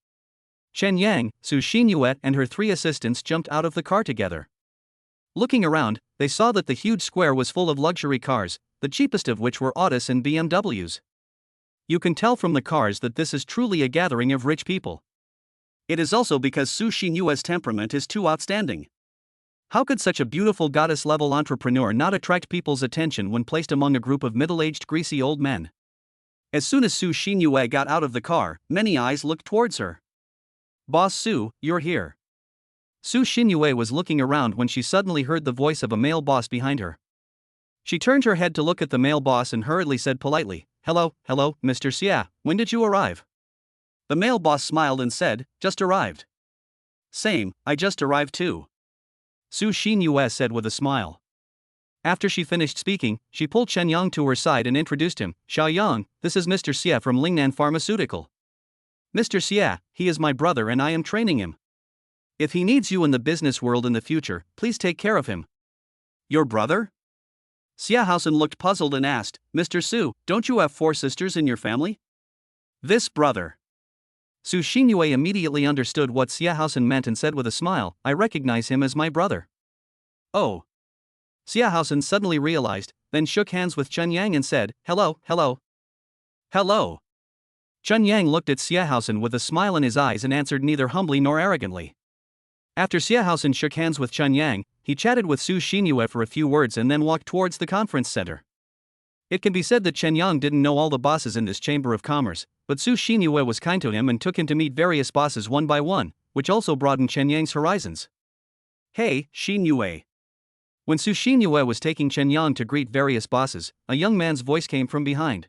Chen Yang, Su Xinyue and her 3 assistants jumped out of the car together. Looking around, they saw that the huge square was full of luxury cars, the cheapest of which were Audis and BMWs. You can tell from the cars that this is truly a gathering of rich people. It is also because Su Xinyue's temperament is too outstanding. How could such a beautiful goddess-level entrepreneur not attract people's attention when placed among a group of middle-aged greasy old men? As soon as Su Xinyue got out of the car, many eyes looked towards her. Boss Su, you're here. Su Xinyue was looking around when she suddenly heard the voice of a male boss behind her. She turned her head to look at the male boss and hurriedly said politely, hello, Mr. Xia, when did you arrive? The male boss smiled and said, just arrived. Same, I just arrived too. Su Xinyue said with a smile. After she finished speaking, she pulled Chen Yang to her side and introduced him. Xiaoyang, this is Mr. Xia from Lingnan Pharmaceutical. Mr. Xia, he is my brother and I am training him. If he needs you in the business world in the future, please take care of him. Your brother? Xiahousen looked puzzled and asked, Mr. Su, don't you have 4 sisters in your family? This brother. Su Xinyue immediately understood what Xiahousen meant and said with a smile, I recognize him as my brother. Oh. Xiahousen suddenly realized, then shook hands with Chen Yang and said, hello. Hello. Chen Yang looked at Xiahousen with a smile in his eyes and answered neither humbly nor arrogantly. After Xiahousen shook hands with Chen Yang, he chatted with Su Xinyue for a few words and then walked towards the conference center. It can be said that Chen Yang didn't know all the bosses in this chamber of commerce, but Su Xinyue was kind to him and took him to meet various bosses one by one, which also broadened Chen Yang's horizons. Hey, Xinyue. When Su Xinyue was taking Chen Yang to greet various bosses, a young man's voice came from behind.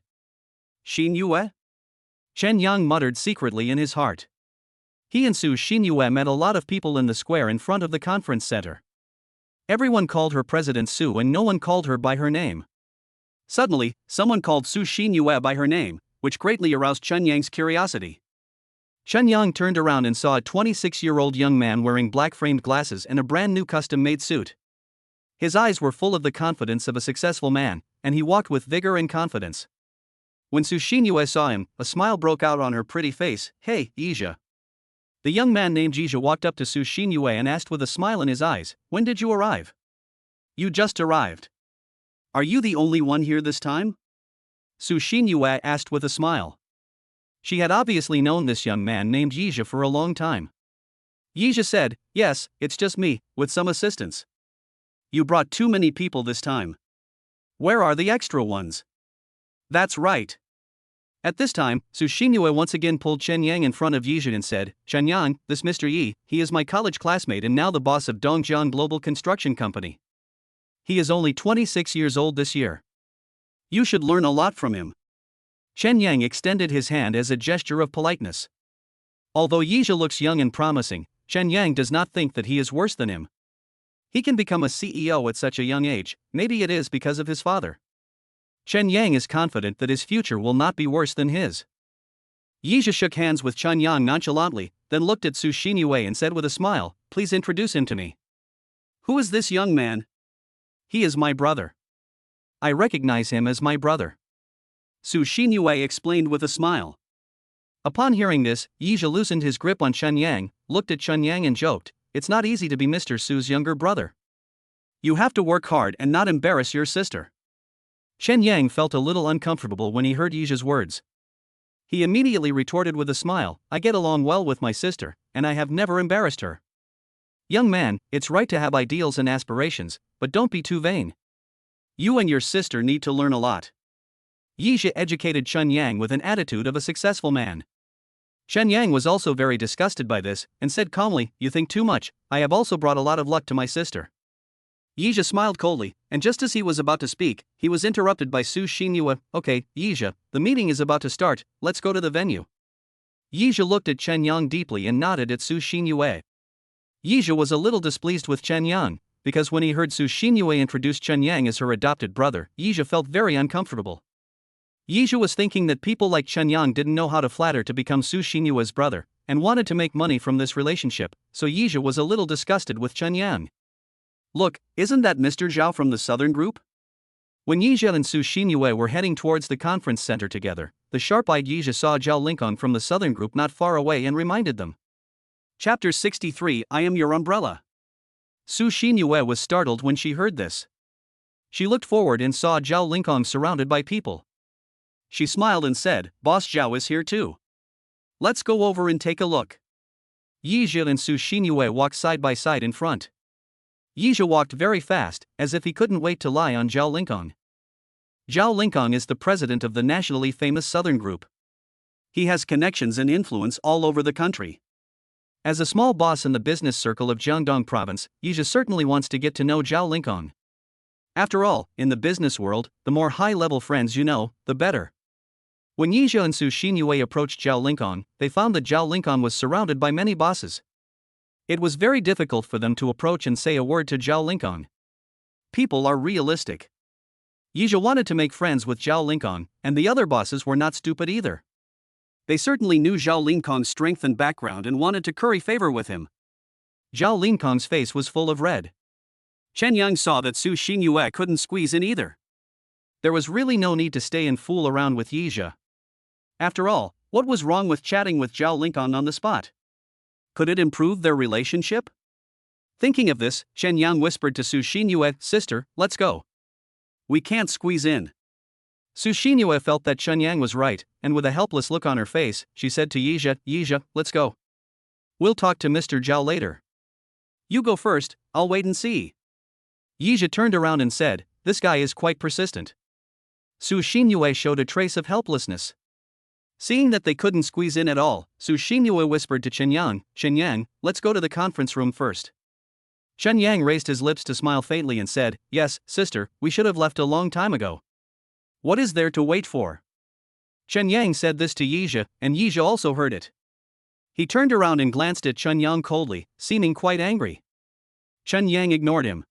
Xinyue? Chen Yang muttered secretly in his heart. He and Su Xinyue met a lot of people in the square in front of the conference center. Everyone called her President Su and no one called her by her name. Suddenly, someone called Su Xinyue by her name, which greatly aroused Chen Yang's curiosity. Chen Yang turned around and saw a 26-year-old young man wearing black-framed glasses and a brand-new custom-made suit. His eyes were full of the confidence of a successful man, and he walked with vigor and confidence. When Su Xinyue saw him, a smile broke out on her pretty face. "Hey, Yizha." The young man named Yizha walked up to Su Xinyue and asked with a smile in his eyes, "When did you arrive?" "You just arrived." "Are you the only one here this time?" Su Xinyue asked with a smile. She had obviously known this young man named Yizha for a long time. Yizha said, "Yes, it's just me, with some assistance." "You brought too many people this time. Where are the extra ones?" "That's right." At this time, Su Xinyue once again pulled Chen Yang in front of Yizha and said, "Chen Yang, this Mr. Yi, he is my college classmate and now the boss of Dongjian Global Construction Company. He is only 26 years old this year. You should learn a lot from him." Chen Yang extended his hand as a gesture of politeness. Although Yizha looks young and promising, Chen Yang does not think that he is worse than him. He can become a CEO at such a young age, maybe it is because of his father. Chen Yang is confident that his future will not be worse than his. Yizha shook hands with Chen Yang nonchalantly, then looked at Su Xinyue and said with a smile, "Please introduce him to me." "Who is this young man?" "He is my brother. I recognize him as my brother," Su Xinyue explained with a smile. Upon hearing this, Yizha loosened his grip on Chen Yang, looked at Chen Yang and joked, "It's not easy to be Mr. Su's younger brother. You have to work hard and not embarrass your sister." Chen Yang felt a little uncomfortable when he heard Yizha's words. He immediately retorted with a smile, "I get along well with my sister, and I have never embarrassed her." "Young man, it's right to have ideals and aspirations, but don't be too vain. You and your sister need to learn a lot." Yizha educated Chen Yang with an attitude of a successful man. Chen Yang was also very disgusted by this, and said calmly, "You think too much, I have also brought a lot of luck to my sister." Yizha smiled coldly, and just as he was about to speak, he was interrupted by Su Xinyue. "Okay, Yizha, the meeting is about to start, let's go to the venue." Yizha looked at Chen Yang deeply and nodded at Su Xinyue. Yizha was a little displeased with Chen Yang, because when he heard Su Xinyue introduce Chen Yang as her adopted brother, Yizha felt very uncomfortable. Yizha was thinking that people like Chen Yang didn't know how to flatter to become Su Xinyue's brother, and wanted to make money from this relationship, so Yizha was a little disgusted with Chen Yang. "Look, isn't that Mr. Zhao from the Southern Group?" When Yizha and Su Xinyue were heading towards the conference center together, the sharp-eyed Yizha saw Zhao Lincoln from the Southern Group not far away and reminded them. Chapter 63, I am your umbrella. Su Xinyue was startled when she heard this. She looked forward and saw Zhao Lincoln surrounded by people. She smiled and said, "Boss Zhao is here too. Let's go over and take a look." Yizha and Su Xinyue walked side by side in front. Yizha walked very fast, as if he couldn't wait to lie on Zhao Lincoln. Zhao Lincoln is the president of the nationally famous Southern Group. He has connections and influence all over the country. As a small boss in the business circle of Jiangdong province, Yizha certainly wants to get to know Zhao Lincoln. After all, in the business world, the more high-level friends you know, the better. When Yizha and Su Xinyue approached Zhao Lincoln, they found that Zhao Lincoln was surrounded by many bosses. It was very difficult for them to approach and say a word to Zhao Lincoln. People are realistic. Yizha wanted to make friends with Zhao Lincoln, and the other bosses were not stupid either. They certainly knew Zhao Lincoln's strength and background and wanted to curry favor with him. Zhao Lincoln's face was full of red. Chen Yang saw that Su Xinyue couldn't squeeze in either. There was really no need to stay and fool around with Yizha. After all, what was wrong with chatting with Zhao Lincoln on the spot? Could it improve their relationship? Thinking of this, Chen Yang whispered to Su Xinyue, "Sister, let's go. We can't squeeze in." Su Xinyue felt that Chen Yang was right, and with a helpless look on her face, she said to Yizha, "Yizha, let's go. We'll talk to Mr. Zhao later. You go first, I'll wait and see." Yizha turned around and said, "This guy is quite persistent." Su Xinyue showed a trace of helplessness. Seeing that they couldn't squeeze in at all, Su Xinyue whispered to Chen Yang, "Chen Yang, let's go to the conference room first." Chen Yang raised his lips to smile faintly and said, "Yes, sister, we should have left a long time ago. What is there to wait for?" Chen Yang said this to Yizha, and Yizha also heard it. He turned around and glanced at Chen Yang coldly, seeming quite angry. Chen Yang ignored him.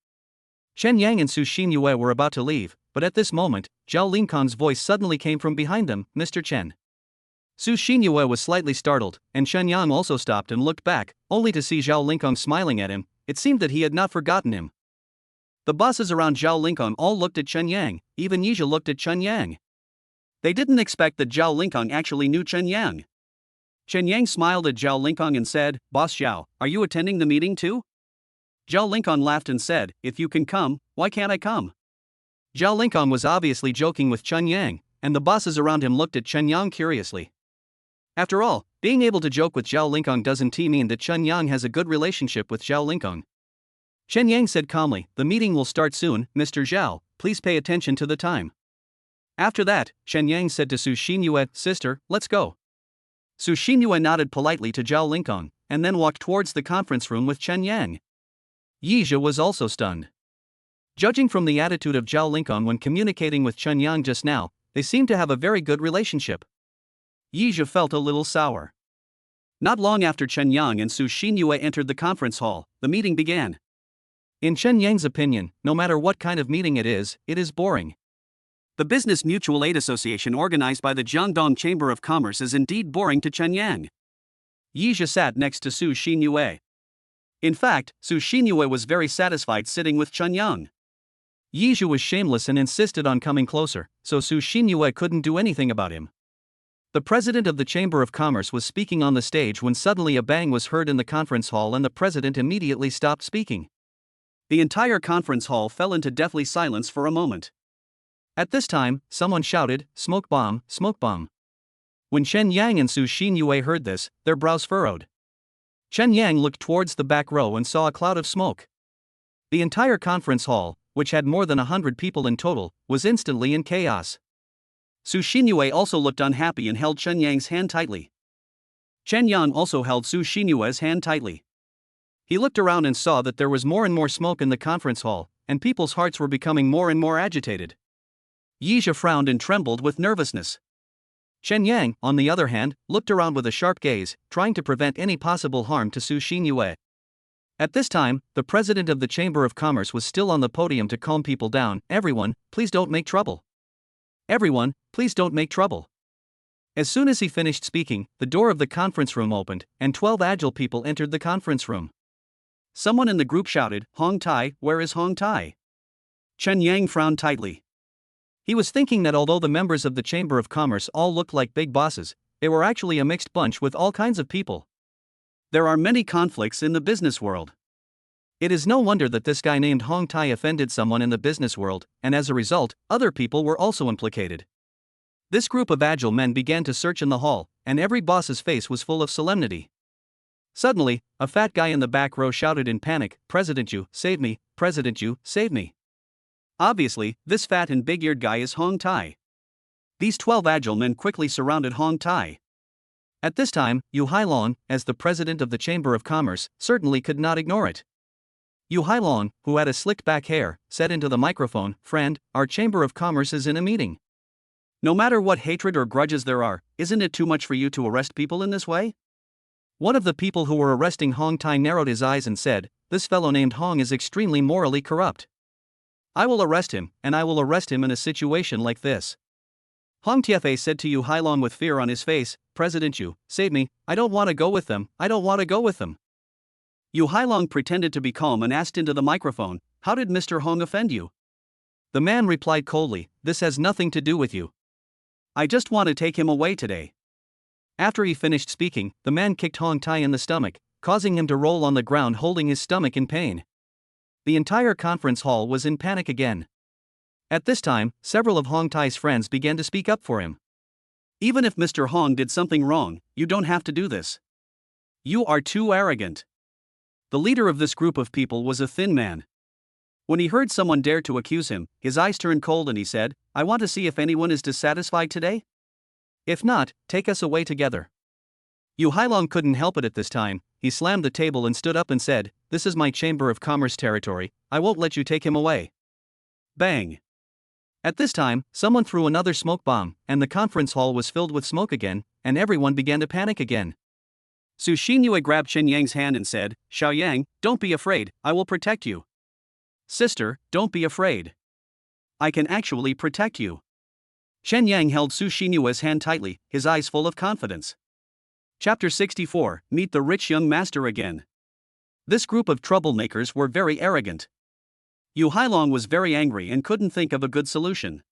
Chen Yang and Su Xinyue were about to leave, but at this moment, Zhao Linkon's voice suddenly came from behind them, "Mr. Chen." Su Xinyue was slightly startled, and Chen Yang also stopped and looked back, only to see Zhao Linkong smiling at him. It seemed that he had not forgotten him. The bosses around Zhao Linkong all looked at Chen Yang, even Yizha looked at Chen Yang. They didn't expect that Zhao Linkong actually knew Chen Yang. Chen Yang smiled at Zhao Linkong and said, "Boss Zhao, are you attending the meeting too?" Zhao Linkong laughed and said, "If you can come, why can't I come?" Zhao Linkong was obviously joking with Chen Yang, and the bosses around him looked at Chen Yang curiously. After all, being able to joke with Zhao Linkong doesn't mean that Chen Yang has a good relationship with Zhao Linkong. Chen Yang said calmly, "The meeting will start soon, Mr. Zhao, please pay attention to the time." After that, Chen Yang said to Su Xinyue, "Sister, let's go." Su Xinyue nodded politely to Zhao Linkong, and then walked towards the conference room with Chen Yang. Yizha was also stunned. Judging from the attitude of Zhao Linkong when communicating with Chen Yang just now, they seemed to have a very good relationship. Yizha felt a little sour. Not long after Chen Yang and Su Xinyue entered the conference hall, the meeting began. In Chen Yang's opinion, no matter what kind of meeting it is boring. The Business Mutual Aid Association organized by the Jiangdong Chamber of Commerce is indeed boring to Chen Yang. Yizha sat next to Su Xinyue. In fact, Su Xinyue was very satisfied sitting with Chen Yang. Yizha was shameless and insisted on coming closer, so Su Xinyue couldn't do anything about him. The president of the Chamber of Commerce was speaking on the stage when suddenly a bang was heard in the conference hall and the president immediately stopped speaking. The entire conference hall fell into deathly silence for a moment. At this time, someone shouted, "Smoke bomb, smoke bomb." When Chen Yang and Su Xinyue heard this, their brows furrowed. Chen Yang looked towards the back row and saw a cloud of smoke. The entire conference hall, which had more than 100 people in total, was instantly in chaos. Su Xinyue also looked unhappy and held Chen Yang's hand tightly. Chen Yang also held Su Xinyue's hand tightly. He looked around and saw that there was more and more smoke in the conference hall, and people's hearts were becoming more and more agitated. Yizha frowned and trembled with nervousness. Chen Yang, on the other hand, looked around with a sharp gaze, trying to prevent any possible harm to Su Xinyue. At this time, the president of the Chamber of Commerce was still on the podium to calm people down. "Everyone, please don't make trouble. Everyone, please don't make trouble." As soon as he finished speaking, the door of the conference room opened, and 12 agile people entered the conference room. Someone in the group shouted, "Hong Tai, where is Hong Tai?" Chen Yang frowned tightly. He was thinking that although the members of the Chamber of Commerce all looked like big bosses, they were actually a mixed bunch with all kinds of people. There are many conflicts in the business world. It is no wonder that this guy named Hong Tai offended someone in the business world, and as a result, other people were also implicated. This group of agile men began to search in the hall, and every boss's face was full of solemnity. Suddenly, a fat guy in the back row shouted in panic, "President Yu, save me, President Yu, save me." Obviously, this fat and big-eared guy is Hong Tai. These 12 agile men quickly surrounded Hong Tai. At this time, Yu Hailong, as the president of the Chamber of Commerce, certainly could not ignore it. Yu Hailong, who had a slicked back hair, said into the microphone, "Friend, our Chamber of Commerce is in a meeting. No matter what hatred or grudges there are, isn't it too much for you to arrest people in this way?" One of the people who were arresting Hong Tai narrowed his eyes and said, "This fellow named Hong is extremely morally corrupt. I will arrest him, and I will arrest him in a situation like this." Hong Tiefei said to Yu Hailong with fear on his face, "President Yu, save me, I don't want to go with them, I don't want to go with them." Yu Hailong pretended to be calm and asked into the microphone, "How did Mr. Hong offend you?" The man replied coldly, "This has nothing to do with you. I just want to take him away today." After he finished speaking, the man kicked Hong Tai in the stomach, causing him to roll on the ground holding his stomach in pain. The entire conference hall was in panic again. At this time, several of Hong Tai's friends began to speak up for him. "Even if Mr. Hong did something wrong, you don't have to do this. You are too arrogant." The leader of this group of people was a thin man. When he heard someone dare to accuse him, his eyes turned cold and he said, "I want to see if anyone is dissatisfied today. If not, take us away together." Yu Hailong couldn't help it at this time. He slammed the table and stood up and said, "This is my Chamber of Commerce territory, I won't let you take him away." Bang! At this time, someone threw another smoke bomb, and the conference hall was filled with smoke again, and everyone began to panic again. Su Xinyue grabbed Chen Yang's hand and said, "Xiao Yang, don't be afraid, I will protect you." "Sister, don't be afraid. I can actually protect you." Chen Yang held Su Xinyue's hand tightly, his eyes full of confidence. Chapter 64, Meet the Rich Young Master Again. This group of troublemakers were very arrogant. Yu Hailong was very angry and couldn't think of a good solution.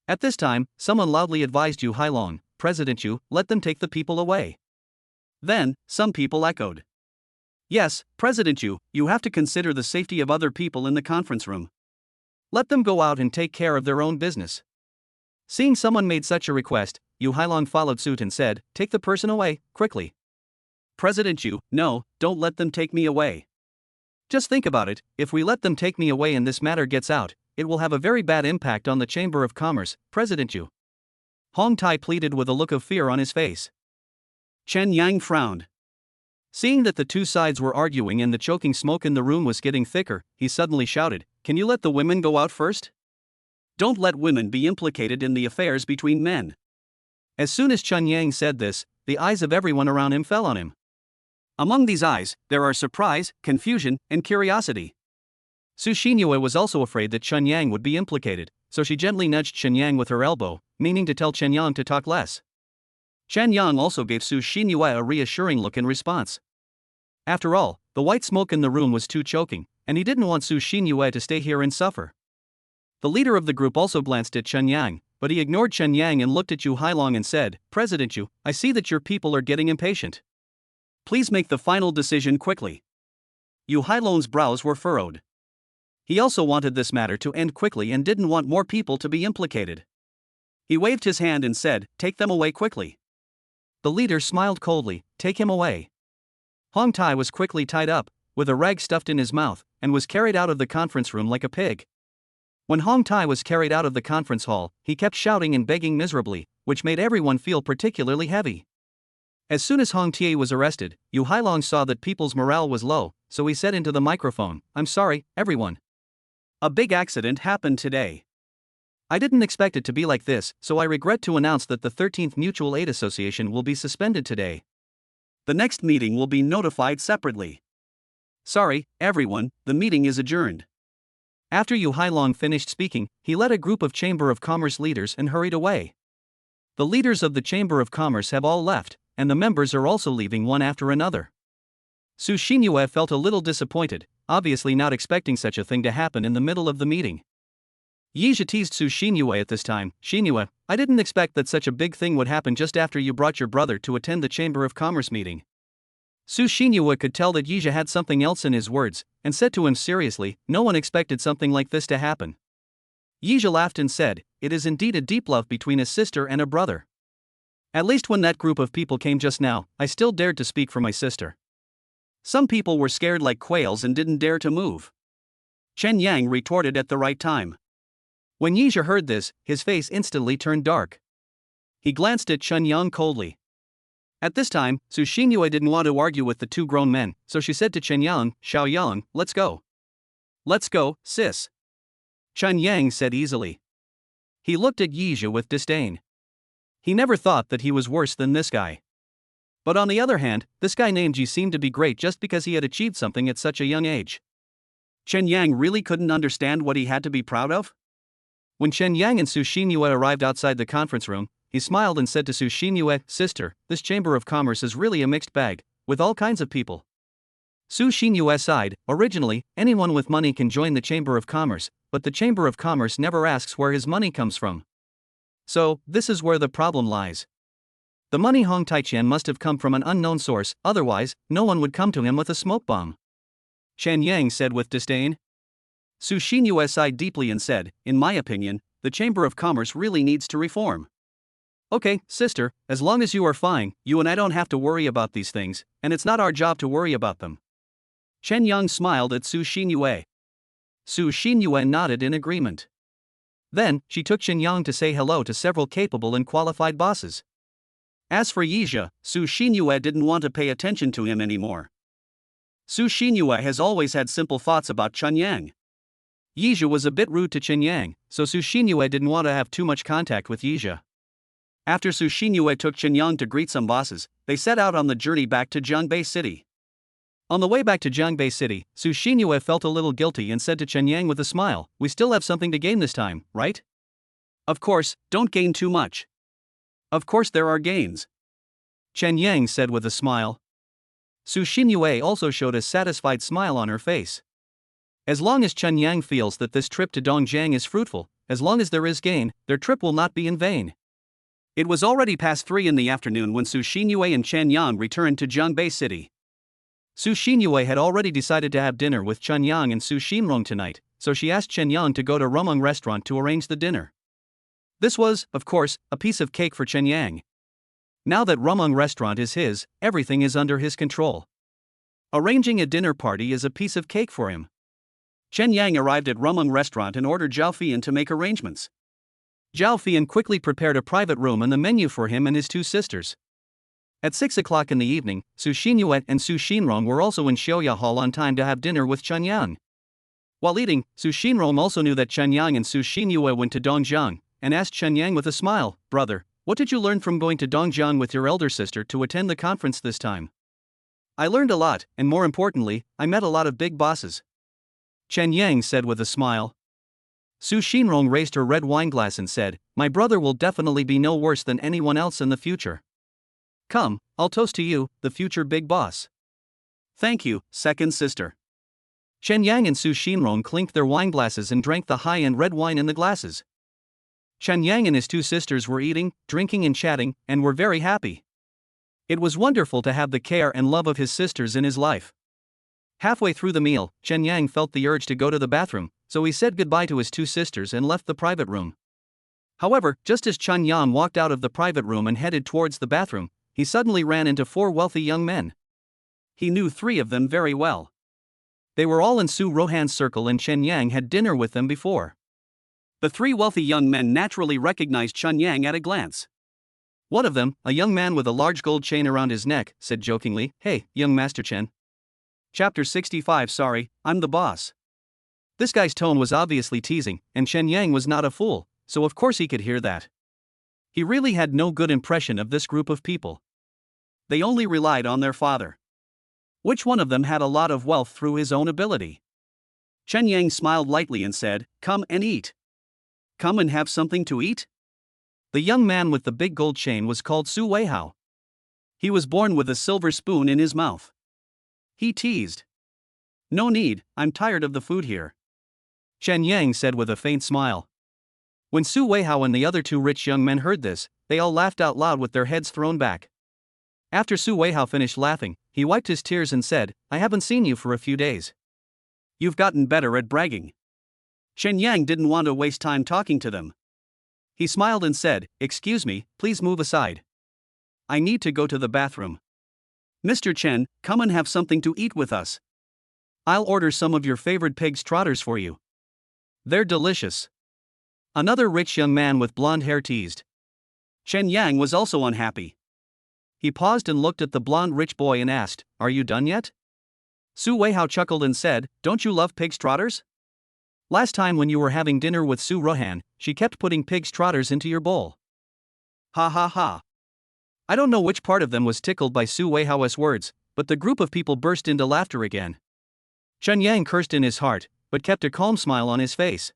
At this time, someone loudly advised Yu Hailong, "President Yu, let them take the people away." Then, some people echoed, "Yes, President Yu, you have to consider the safety of other people in the conference room. Let them go out and take care of their own business." Seeing someone made such a request, Yu Hailong followed suit and said, "Take the person away, quickly." "President Yu, no, don't let them take me away. Just think about it, if we let them take me away and this matter gets out, it will have a very bad impact on the Chamber of Commerce, President Yu." Hong Tai pleaded with a look of fear on his face. Chen Yang frowned. Seeing that the two sides were arguing and the choking smoke in the room was getting thicker, he suddenly shouted, "Can you let the women go out first? Don't let women be implicated in the affairs between men." As soon as Chen Yang said this, the eyes of everyone around him fell on him. Among these eyes, there are surprise, confusion, and curiosity. Su Xinyue was also afraid that Chen Yang would be implicated, so she gently nudged Chen Yang with her elbow, meaning to tell Chen Yang to talk less. Chen Yang also gave Su Xinyue a reassuring look in response. After all, the white smoke in the room was too choking, and he didn't want Su Xinyue to stay here and suffer. The leader of the group also glanced at Chen Yang, but he ignored Chen Yang and looked at Yu Hailong and said, "President Yu, I see that your people are getting impatient. Please make the final decision quickly." Yu Hailong's brows were furrowed. He also wanted this matter to end quickly and didn't want more people to be implicated. He waved his hand and said, "Take them away quickly." The leader smiled coldly, "Take him away." Hong Tai was quickly tied up, with a rag stuffed in his mouth, and was carried out of the conference room like a pig. When Hong Tai was carried out of the conference hall, he kept shouting and begging miserably, which made everyone feel particularly heavy. As soon as Hong Tai was arrested, Yu Hailong saw that people's morale was low, so he said into the microphone, "I'm sorry, everyone. A big accident happened today. I didn't expect it to be like this, so I regret to announce that the 13th Mutual Aid Association will be suspended today. The next meeting will be notified separately. Sorry, everyone, the meeting is adjourned." After Yu Hailong finished speaking, he led a group of Chamber of Commerce leaders and hurried away. The leaders of the Chamber of Commerce have all left, and the members are also leaving one after another. Su Xinyue felt a little disappointed, obviously not expecting such a thing to happen in the middle of the meeting. Yizha teased Su Xinyue at this time, "Xinyue, I didn't expect that such a big thing would happen just after you brought your brother to attend the Chamber of Commerce meeting." Su Xinyue could tell that Yizha had something else in his words, and said to him seriously, "No one expected something like this to happen." Yizha laughed and said, "It is indeed a deep love between a sister and a brother. At least when that group of people came just now, I still dared to speak for my sister. Some people were scared like quails and didn't dare to move." Chen Yang retorted at the right time. When Yizha heard this, his face instantly turned dark. He glanced at Chen Yang coldly. At this time, Su Xinyue didn't want to argue with the two grown men, so she said to Chen Yang, "Xiao Yang, let's go." "Let's go, sis," Chen Yang said easily. He looked at Yizha with disdain. He never thought that he was worse than this guy. But on the other hand, this guy named Yi seemed to be great just because he had achieved something at such a young age. Chen Yang really couldn't understand what he had to be proud of? When Chen Yang and Su Xinyue arrived outside the conference room, he smiled and said to Su Xinyue, "Sister, this Chamber of Commerce is really a mixed bag, with all kinds of people." Su Xinyue sighed, "Originally, anyone with money can join the Chamber of Commerce, but the Chamber of Commerce never asks where his money comes from. So, this is where the problem lies. The money Hong Taiqian must have come from an unknown source, otherwise, no one would come to him with a smoke bomb." Chen Yang said with disdain. Su Xinyue sighed deeply and said, "In my opinion, the Chamber of Commerce really needs to reform." "Okay, sister, as long as you are fine, you and I don't have to worry about these things, and it's not our job to worry about them." Chen Yang smiled at Su Xinyue. Su Xinyue nodded in agreement. Then, she took Chen Yang to say hello to several capable and qualified bosses. As for Yizha, Su Xinyue didn't want to pay attention to him anymore. Su Xinyue has always had simple thoughts about Chen Yang. Yizha was a bit rude to Chen Yang, so Su Xinyue didn't want to have too much contact with Yizha. After Su Xinyue took Chen Yang to greet some bosses, they set out on the journey back to Jiangbei City. On the way back to Jiangbei City, Su Xinyue felt a little guilty and said to Chen Yang with a smile, "We still have something to gain this time, right?" "Of course, don't gain too much." "Of course there are gains," Chen Yang said with a smile. Su Xinyue also showed a satisfied smile on her face. As long as Chen Yang feels that this trip to Dongjiang is fruitful, as long as there is gain, their trip will not be in vain. It was already past 3 in the afternoon when Su Xinyue and Chen Yang returned to Jiangbei City. Su Xinyue had already decided to have dinner with Chen Yang and Su Xinrong tonight, so she asked Chen Yang to go to Rumeng restaurant to arrange the dinner. This was, of course, a piece of cake for Chen Yang. Now that Rumeng restaurant is his, everything is under his control. Arranging a dinner party is a piece of cake for him. Chen Yang arrived at Rumeng restaurant and ordered Zhao Fian to make arrangements. Zhao Fian quickly prepared a private room and the menu for him and his two sisters. At 6 o'clock in the evening, Su Xinyue and Su Xinrong were also in Xiaoya Hall on time to have dinner with Chen Yang. While eating, Su Xinrong also knew that Chen Yang and Su Xinyue went to Dongjiang, and asked Chen Yang with a smile, "Brother, what did you learn from going to Dongjiang with your elder sister to attend the conference this time?" "I learned a lot, and more importantly, I met a lot of big bosses," Chen Yang said with a smile. Su Xinrong raised her red wine glass and said, "My brother will definitely be no worse than anyone else in the future. Come, I'll toast to you, the future big boss." "Thank you, second sister." Chen Yang and Su Xinrong clinked their wine glasses and drank the high-end red wine in the glasses. Chen Yang and his two sisters were eating, drinking and chatting, and were very happy. It was wonderful to have the care and love of his sisters in his life. Halfway through the meal, Chen Yang felt the urge to go to the bathroom, so he said goodbye to his two sisters and left the private room. However, just as Chen Yang walked out of the private room and headed towards the bathroom, he suddenly ran into 4 wealthy young men. He knew 3 of them very well. They were all in Su Rohan's circle and Chen Yang had dinner with them before. The 3 wealthy young men naturally recognized Chen Yang at a glance. One of them, a young man with a large gold chain around his neck, said jokingly, "Hey, young Master Chen." Chapter 65. Sorry, I'm the boss. This guy's tone was obviously teasing, and Chen Yang was not a fool, so of course he could hear that. He really had no good impression of this group of people. They only relied on their father. Which one of them had a lot of wealth through his own ability? Chen Yang smiled lightly and said, "Come and eat." "Come and have something to eat?" The young man with the big gold chain was called Su Weihao. He was born with a silver spoon in his mouth. He teased. "No need, I'm tired of the food here," Chen Yang said with a faint smile. When Su Weihao and the other 2 rich young men heard this, they all laughed out loud with their heads thrown back. After Su Weihao finished laughing, he wiped his tears and said, "I haven't seen you for a few days. You've gotten better at bragging." Chen Yang didn't want to waste time talking to them. He smiled and said, "Excuse me, please move aside. I need to go to the bathroom." "Mr. Chen, come and have something to eat with us. I'll order some of your favorite pig's trotters for you. They're delicious." Another rich young man with blonde hair teased. Chen Yang was also unhappy. He paused and looked at the blonde rich boy and asked, "Are you done yet?" Su Weihao chuckled and said, "Don't you love pig's trotters? Last time when you were having dinner with Su Rohan, she kept putting pig's trotters into your bowl." Ha ha ha. I don't know which part of them was tickled by Su Weihao's words, but the group of people burst into laughter again. Chen Yang cursed in his heart, but kept a calm smile on his face.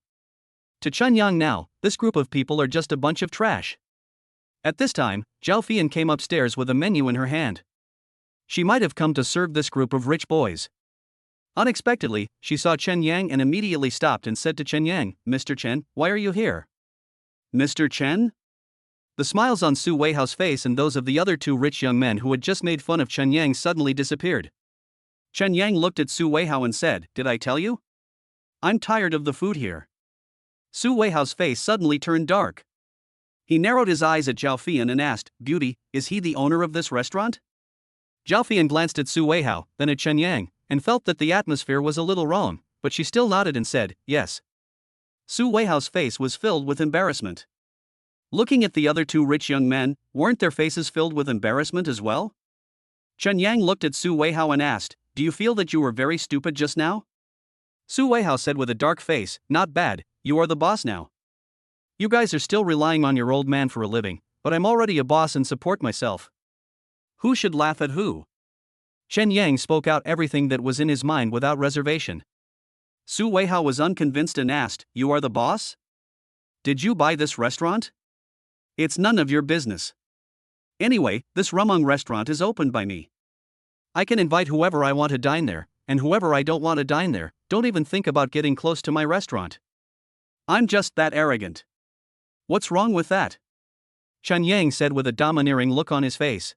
To Chen Yang now, this group of people are just a bunch of trash. At this time, Zhao Fian came upstairs with a menu in her hand. She might have come to serve this group of rich boys. Unexpectedly, she saw Chen Yang and immediately stopped and said to Chen Yang, "Mr. Chen, why are you here?" "Mr. Chen?" The smiles on Su Weihao's face and those of the other 2 rich young men who had just made fun of Chen Yang suddenly disappeared. Chen Yang looked at Su Weihao and said, "Did I tell you? I'm tired of the food here." Su Weihao's face suddenly turned dark. He narrowed his eyes at Zhao Fian and asked, "Beauty, is he the owner of this restaurant?" Zhao Fian glanced at Su Weihao, then at Chen Yang, and felt that the atmosphere was a little wrong, but she still nodded and said, "Yes." Su Weihao's face was filled with embarrassment. Looking at the other 2 rich young men, weren't their faces filled with embarrassment as well? Chen Yang looked at Su Weihao and asked, "Do you feel that you were very stupid just now?" Su Weihao said with a dark face, not bad, you are the boss now. You guys are still relying on your old man for a living, but I'm already a boss and support myself. Who should laugh at who? Chen Yang spoke out everything that was in his mind without reservation. Su Weihao was unconvinced and asked, you are the boss? Did you buy this restaurant? It's none of your business. Anyway, this Rumung restaurant is opened by me. I can invite whoever I want to dine there, and whoever I don't want to dine there, don't even think about getting close to my restaurant. I'm just that arrogant. What's wrong with that? Chen Yang said with a domineering look on his face.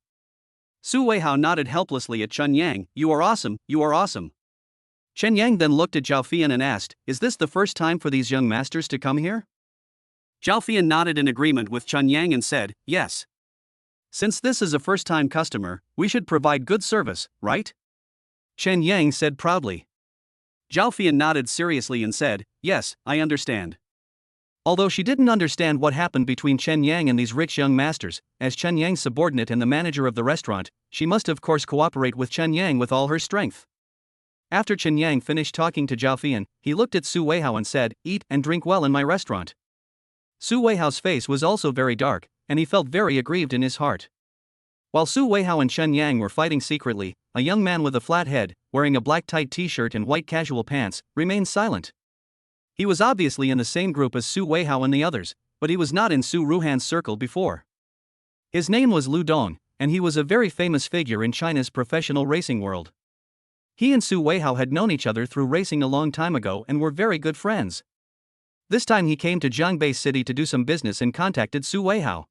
Su Weihao nodded helplessly at Chen Yang, you are awesome, you are awesome. Chen Yang then looked at Zhao Fian and asked, is this the first time for these young masters to come here? Zhao Fian nodded in agreement with Chen Yang and said, yes. Since this is a first-time customer, we should provide good service, right? Chen Yang said proudly. Zhao Fian nodded seriously and said, yes, I understand. Although she didn't understand what happened between Chen Yang and these rich young masters, as Chen Yang's subordinate and the manager of the restaurant, she must of course cooperate with Chen Yang with all her strength. After Chen Yang finished talking to Zhao Fian, he looked at Su Weihao and said, eat and drink well in my restaurant. Su Weihao's face was also very dark, and he felt very aggrieved in his heart. While Su Weihao and Chen Yang were fighting secretly, a young man with a flat head, wearing a black tight t-shirt and white casual pants, remained silent. He was obviously in the same group as Su Weihao and the others, but he was not in Su Ruhan's circle before. His name was Lu Dong, and he was a very famous figure in China's professional racing world. He and Su Weihao had known each other through racing a long time ago and were very good friends. This time he came to Jiangbei City to do some business and contacted Su Weihao.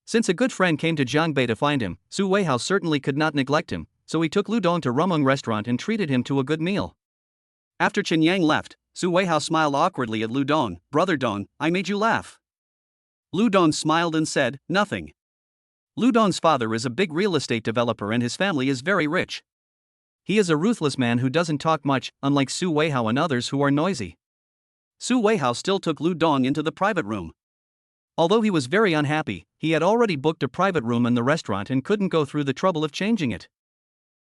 Since a good friend came to Jiangbei to find him, Su Weihao certainly could not neglect him, so he took Lu Dong to Rumung restaurant and treated him to a good meal. After Chen Yang left, Su Weihao smiled awkwardly at Lu Dong, brother Dong, I made you laugh. Lu Dong smiled and said, nothing. Lu Dong's father is a big real estate developer and his family is very rich. He is a ruthless man who doesn't talk much, unlike Su Weihao and others who are noisy. Su Weihao still took Lu Dong into the private room. Although he was very unhappy, he had already booked a private room in the restaurant and couldn't go through the trouble of changing it.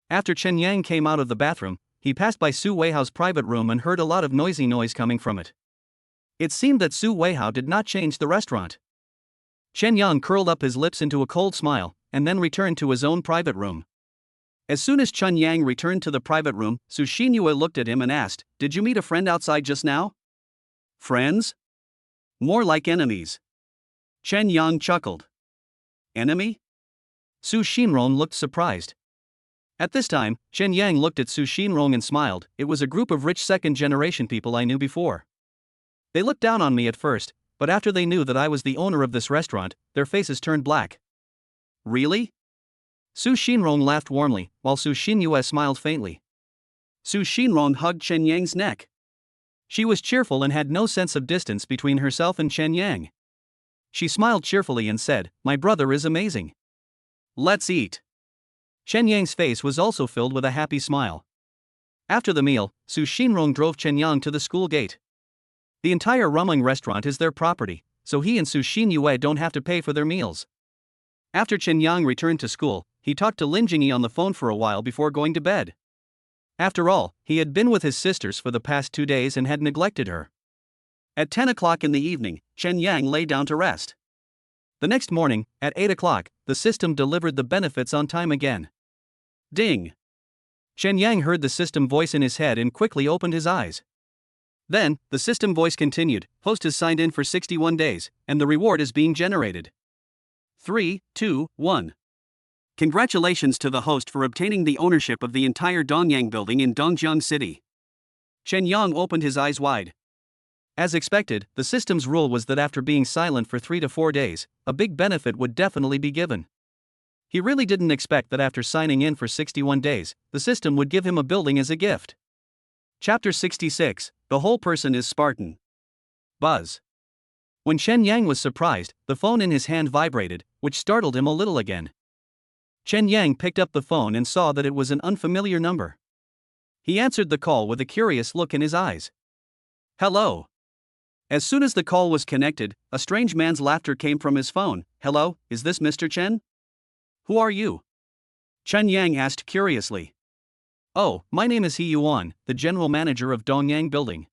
After Chen Yang came out of the bathroom, he passed by Su Weihao's private room and heard a lot of noisy noise coming from it. It seemed that Su Weihao did not change the restaurant. Chen Yang curled up his lips into a cold smile, and then returned to his own private room. As soon as Chen Yang returned to the private room, Su Xinyue looked at him and asked, did you meet a friend outside just now? Friends? More like enemies. Chen Yang chuckled. Enemy? Su Xinrong looked surprised. At this time, Chen Yang looked at Su Xinrong and smiled. It was a group of rich second-generation people I knew before. They looked down on me at first, but after they knew that I was the owner of this restaurant, their faces turned black. Really? Su Xinrong laughed warmly, while Su Xinyue smiled faintly. Su Xinrong hugged Chen Yang's neck. She was cheerful and had no sense of distance between herself and Chen Yang. She smiled cheerfully and said, my brother is amazing. Let's eat. Chen Yang's face was also filled with a happy smile. After the meal, Su Xinrong drove Chen Yang to the school gate. The entire Rumung restaurant is their property, so he and Su Xinyue don't have to pay for their meals. After Chen Yang returned to school, he talked to Lin Jingyi on the phone for a while before going to bed. After all, he had been with his sisters for the past 2 days and had neglected her. At 10 o'clock in the evening, Chen Yang lay down to rest. The next morning, at 8 o'clock, the system delivered the benefits on time again. Ding! Chen Yang heard the system voice in his head and quickly opened his eyes. Then, the system voice continued, host has signed in for 61 days, and the reward is being generated. 3, 2, 1. Congratulations to the host for obtaining the ownership of the entire Dongyang building in Dongjiang City. Chen Yang opened his eyes wide. As expected, the system's rule was that after being silent for 3 to 4 days, a big benefit would definitely be given. He really didn't expect that after signing in for 61 days, the system would give him a building as a gift. Chapter 66, The Whole Person is Spartan. Buzz. When Chen Yang was surprised, the phone in his hand vibrated, which startled him a little again. Chen Yang picked up the phone and saw that it was an unfamiliar number. He answered the call with a curious look in his eyes. Hello. As soon as the call was connected, a strange man's laughter came from his phone. Hello, is this Mr. Chen? Who are you? Chen Yang asked curiously. Oh, my name is He Yuan, the general manager of Dongyang Building.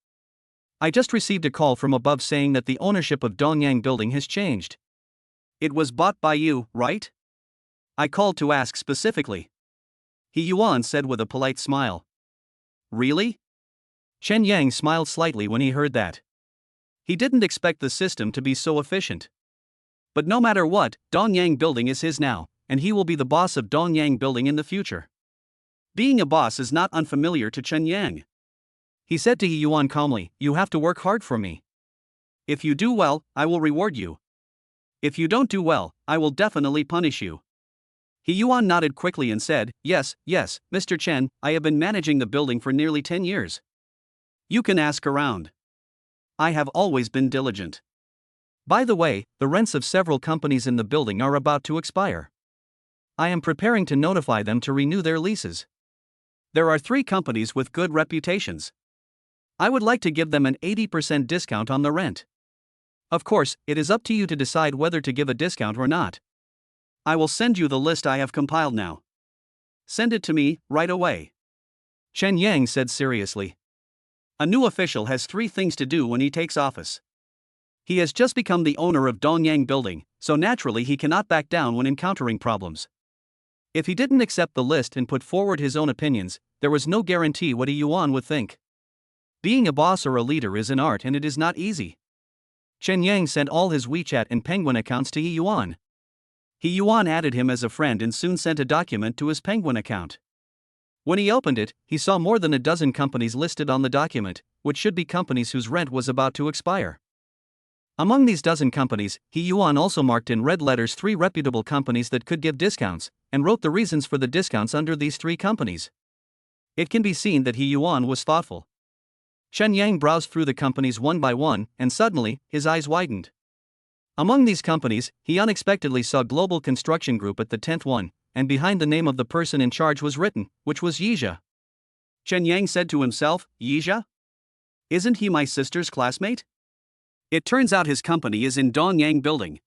I just received a call from above saying that the ownership of Dongyang Building has changed. It was bought by you, right? I called to ask specifically. He Yuan said with a polite smile. Really? Chen Yang smiled slightly when he heard that. He didn't expect the system to be so efficient. But no matter what, Dongyang Building is his now, and he will be the boss of Dongyang Building in the future. Being a boss is not unfamiliar to Chen Yang. He said to He Yuan calmly, "You have to work hard for me. If you do well, I will reward you. If you don't do well, I will definitely punish you." He Yuan nodded quickly and said, "Yes, Mr. Chen, I have been managing the building for nearly 10 years. You can ask around. I have always been diligent. By the way, the rents of several companies in the building are about to expire. I am preparing to notify them to renew their leases. There are 3 companies with good reputations. I would like to give them an 80% discount on the rent. Of course, it is up to you to decide whether to give a discount or not. I will send you the list I have compiled now. Send it to me, right away." Chen Yang said seriously. A new official has 3 things to do when he takes office. He has just become the owner of Dongyang Building, so naturally he cannot back down when encountering problems. If he didn't accept the list and put forward his own opinions, there was no guarantee what He Yuan would think. Being a boss or a leader is an art and it is not easy. Chen Yang sent all his WeChat and Penguin accounts to He Yuan. He Yuan added him as a friend and soon sent a document to his Penguin account. When he opened it, he saw more than a dozen companies listed on the document, which should be companies whose rent was about to expire. Among these dozen companies, He Yuan also marked in red letters 3 reputable companies that could give discounts, and wrote the reasons for the discounts under these 3 companies. It can be seen that He Yuan was thoughtful. Chen Yang browsed through the companies one by one, and suddenly, his eyes widened. Among these companies, he unexpectedly saw Global Construction Group at the 10th one, and behind the name of the person in charge was written, which was Yizha. Chen Yang said to himself, "Yizha? Isn't he my sister's classmate?" It turns out his company is in Dongyang Building.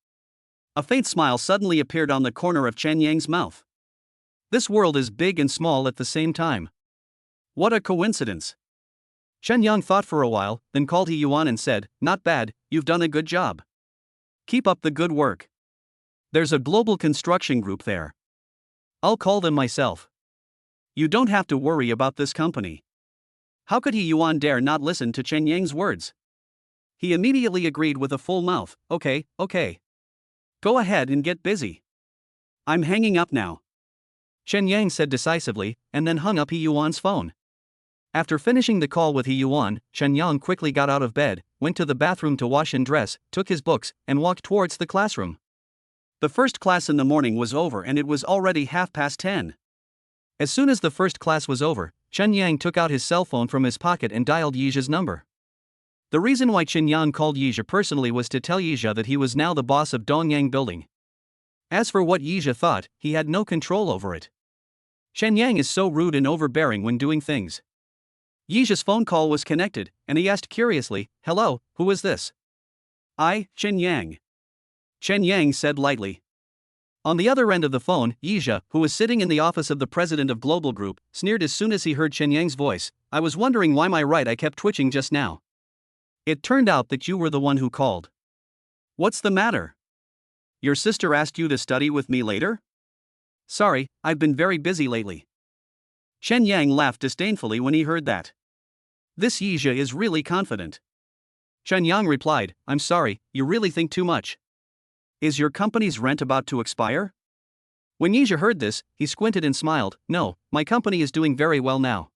A faint smile suddenly appeared on the corner of Chen Yang's mouth. This world is big and small at the same time. What a coincidence. Chen Yang thought for a while, then called He Yuan and said, "Not bad, you've done a good job. Keep up the good work. There's a Global Construction Group there. I'll call them myself. You don't have to worry about this company." How could He Yuan dare not listen to Chen Yang's words? He immediately agreed with a full mouth, Okay. Go ahead and get busy. I'm hanging up now." Chen Yang said decisively, and then hung up He Yuan's phone. After finishing the call with He Yuan, Chen Yang quickly got out of bed, went to the bathroom to wash and dress, took his books, and walked towards the classroom. The first class in the morning was over and it was already 10:30. As soon as the first class was over, Chen Yang took out his cell phone from his pocket and dialed Yizha's number. The reason why Chen Yang called Yizha personally was to tell Yizha that he was now the boss of Dongyang Building. As for what Yizha thought, he had no control over it. Chen Yang is so rude and overbearing when doing things. Yizha's phone call was connected, and he asked curiously, "Hello, who is this?" "I, Chen Yang." Chen Yang said lightly. On the other end of the phone, Yizha, who was sitting in the office of the president of Global Group, sneered as soon as he heard Chen Yang's voice. "I was wondering why my right eye kept twitching just now. It turned out that you were the one who called. What's the matter? Your sister asked you to study with me later?" "Sorry, I've been very busy lately." Chen Yang laughed disdainfully when he heard that. This Yizha is really confident. Chen Yang replied, "I'm sorry, you really think too much. Is your company's rent about to expire?" When Yizha heard this, he squinted and smiled. "No, my company is doing very well now."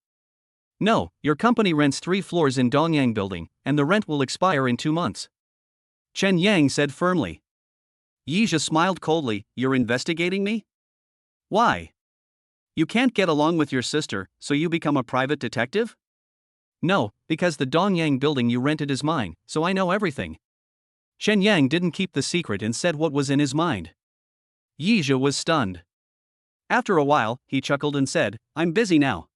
"No, your company rents 3 floors in Dongyang Building, and the rent will expire in 2 months." Chen Yang said firmly. Yizha smiled coldly. "You're investigating me? Why? You can't get along with your sister, so you become a private detective?" "No, because the Dongyang Building you rented is mine, so I know everything." Chen Yang didn't keep the secret and said what was in his mind. Yizha was stunned. After a while, he chuckled and said, "I'm busy now.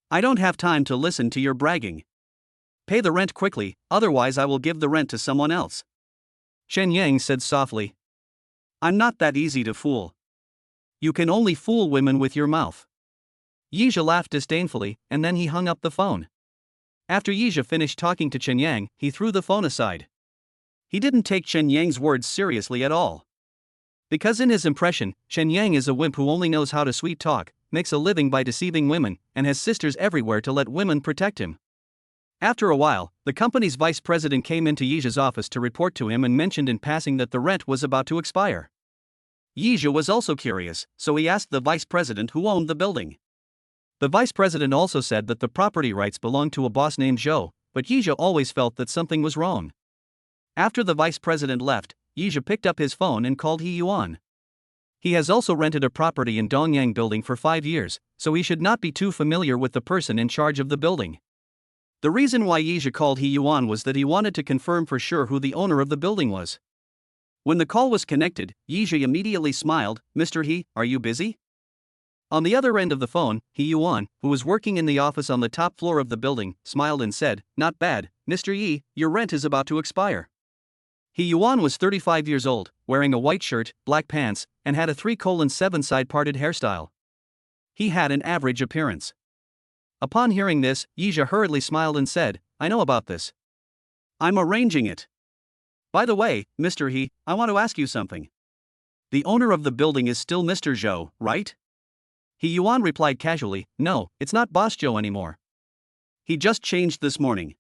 I don't have time to listen to your bragging. Pay the rent quickly, otherwise I will give the rent to someone else." Chen Yang said softly, "I'm not that easy to fool. You can only fool women with your mouth. Yizha laughed disdainfully, and then he hung up the phone. After Yizha finished talking to Chen Yang, he threw the phone aside. He didn't take Chen Yang's words seriously at all. Because in his impression, Chen Yang is a wimp who only knows how to sweet talk, makes a living by deceiving women, and has sisters everywhere to let women protect him. After a while, the company's vice president came into Yizha's office to report to him and mentioned in passing that the rent was about to expire. Yizha was also curious, so he asked the vice president who owned the building. The vice president also said that the property rights belonged to a boss named Zhou, but Yizha always felt that something was wrong. After the vice president left, Yizha picked up his phone and called He Yuan. He has also rented a property in Dongyang building for 5 years, so he should not be too familiar with the person in charge of the building. The reason why Yizha called He Yuan was that he wanted to confirm for sure who the owner of the building was. When the call was connected, Yizha immediately smiled. "Mr. He, are you busy?" On the other end of the phone, He Yuan, who was working in the office on the top floor of the building, smiled and said, "Not bad, Mr. Yi, your rent is about to expire." He Yuan was 35 years old, wearing a white shirt, black pants, and had a 3/7 side parted hairstyle. He had an average appearance. Upon hearing this, Yizha hurriedly smiled and said, "I know about this. I'm arranging it. By the way, Mr. He, I want to ask you something. The owner of the building is still Mr. Zhou, right?" He Yuan replied casually, "No, it's not Boss Zhou anymore. He just changed this morning."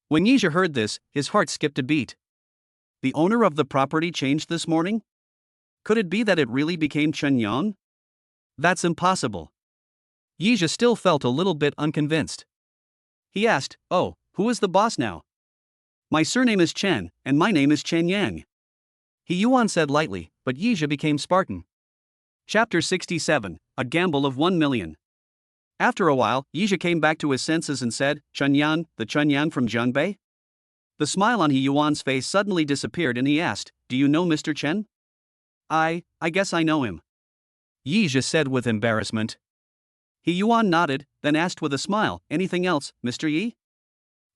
When Yizha heard this, his heart skipped a beat. The owner of the property changed this morning? Could it be that it really became Chen Yang? That's impossible. Yizha still felt a little bit unconvinced. He asked, "Oh, who is the boss now?" "My surname is Chen, and my name is Chen Yang." He Yuan said lightly, but Yizha became Spartan. Chapter 67, A Gamble of 1 Million. After a while, Yizha came back to his senses and said, "Chen Yan, the Chen Yan from Jiangbei?" The smile on He Yuan's face suddenly disappeared and he asked, "Do you know Mr. Chen?" I guess I know him," Yizha said with embarrassment. He Yuan nodded, then asked with a smile, "Anything else, Mr. Yi?"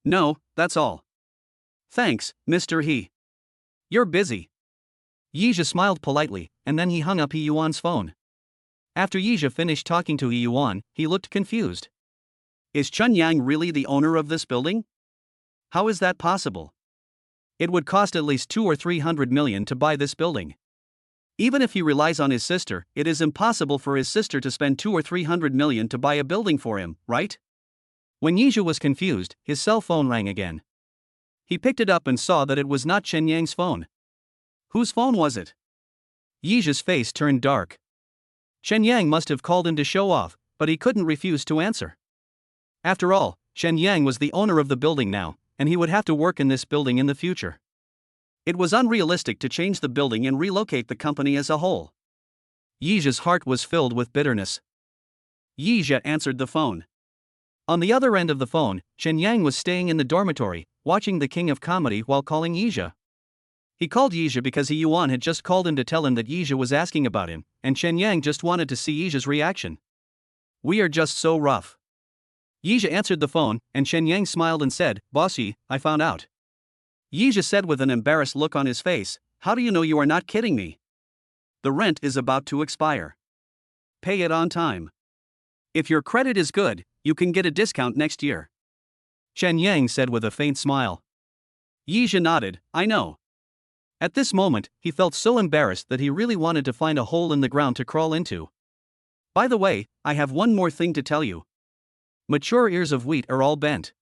"No, that's all. Thanks, Mr. He. You're busy." Yizha smiled politely, and then he hung up He Yuan's phone. After Yizha finished talking to He Yuan, he looked confused. Is Chen Yang really the owner of this building? How is that possible? It would cost at least 200 or 300 million to buy this building. Even if he relies on his sister, it is impossible for his sister to spend 200 or 300 million to buy a building for him, right? When Yizha was confused, his cell phone rang again. He picked it up and saw that it was not Chen Yang's phone. Whose phone was it? Yizha's face turned dark. Chen Yang must have called him to show off, but he couldn't refuse to answer. After all, Chen Yang was the owner of the building now, and he would have to work in this building in the future. It was unrealistic to change the building and relocate the company as a whole. Yizha's heart was filled with bitterness. Yizha answered the phone. On the other end of the phone, Chen Yang was staying in the dormitory, watching The King of Comedy while calling Yizha. He called Yizha because He Yuan had just called him to tell him that Yizha was asking about him, and Chen Yang just wanted to see Yizha's reaction. "We are just so rough." Yizha answered the phone, and Chen Yang smiled and said, "Boss Yi, I found out." Yizha said with an embarrassed look on his face, "How do you know you are not kidding me? The rent is about to expire. Pay it on time. If your credit is good, you can get a discount next year." Chen Yang said with a faint smile. Yizha nodded, "I know." At this moment, he felt so embarrassed that he really wanted to find a hole in the ground to crawl into. "By the way, I have one more thing to tell you. Mature ears of wheat are all bent.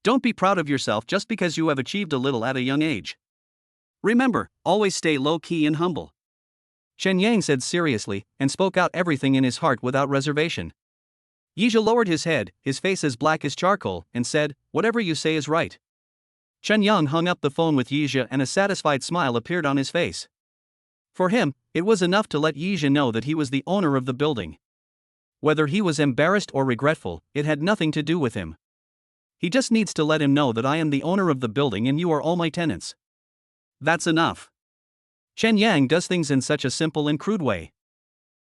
Don't be proud of yourself just because you have achieved a little at a young age. Remember, always stay low-key and humble." Chen Yang said seriously, and spoke out everything in his heart without reservation. Yizha lowered his head, his face as black as charcoal, and said, "Whatever you say is right." Chen Yang hung up the phone with Yizha and a satisfied smile appeared on his face. For him, it was enough to let Yizha know that he was the owner of the building. Whether he was embarrassed or regretful, it had nothing to do with him. He just needs to let him know that I am the owner of the building and you are all my tenants. That's enough. Chen Yang does things in such a simple and crude way.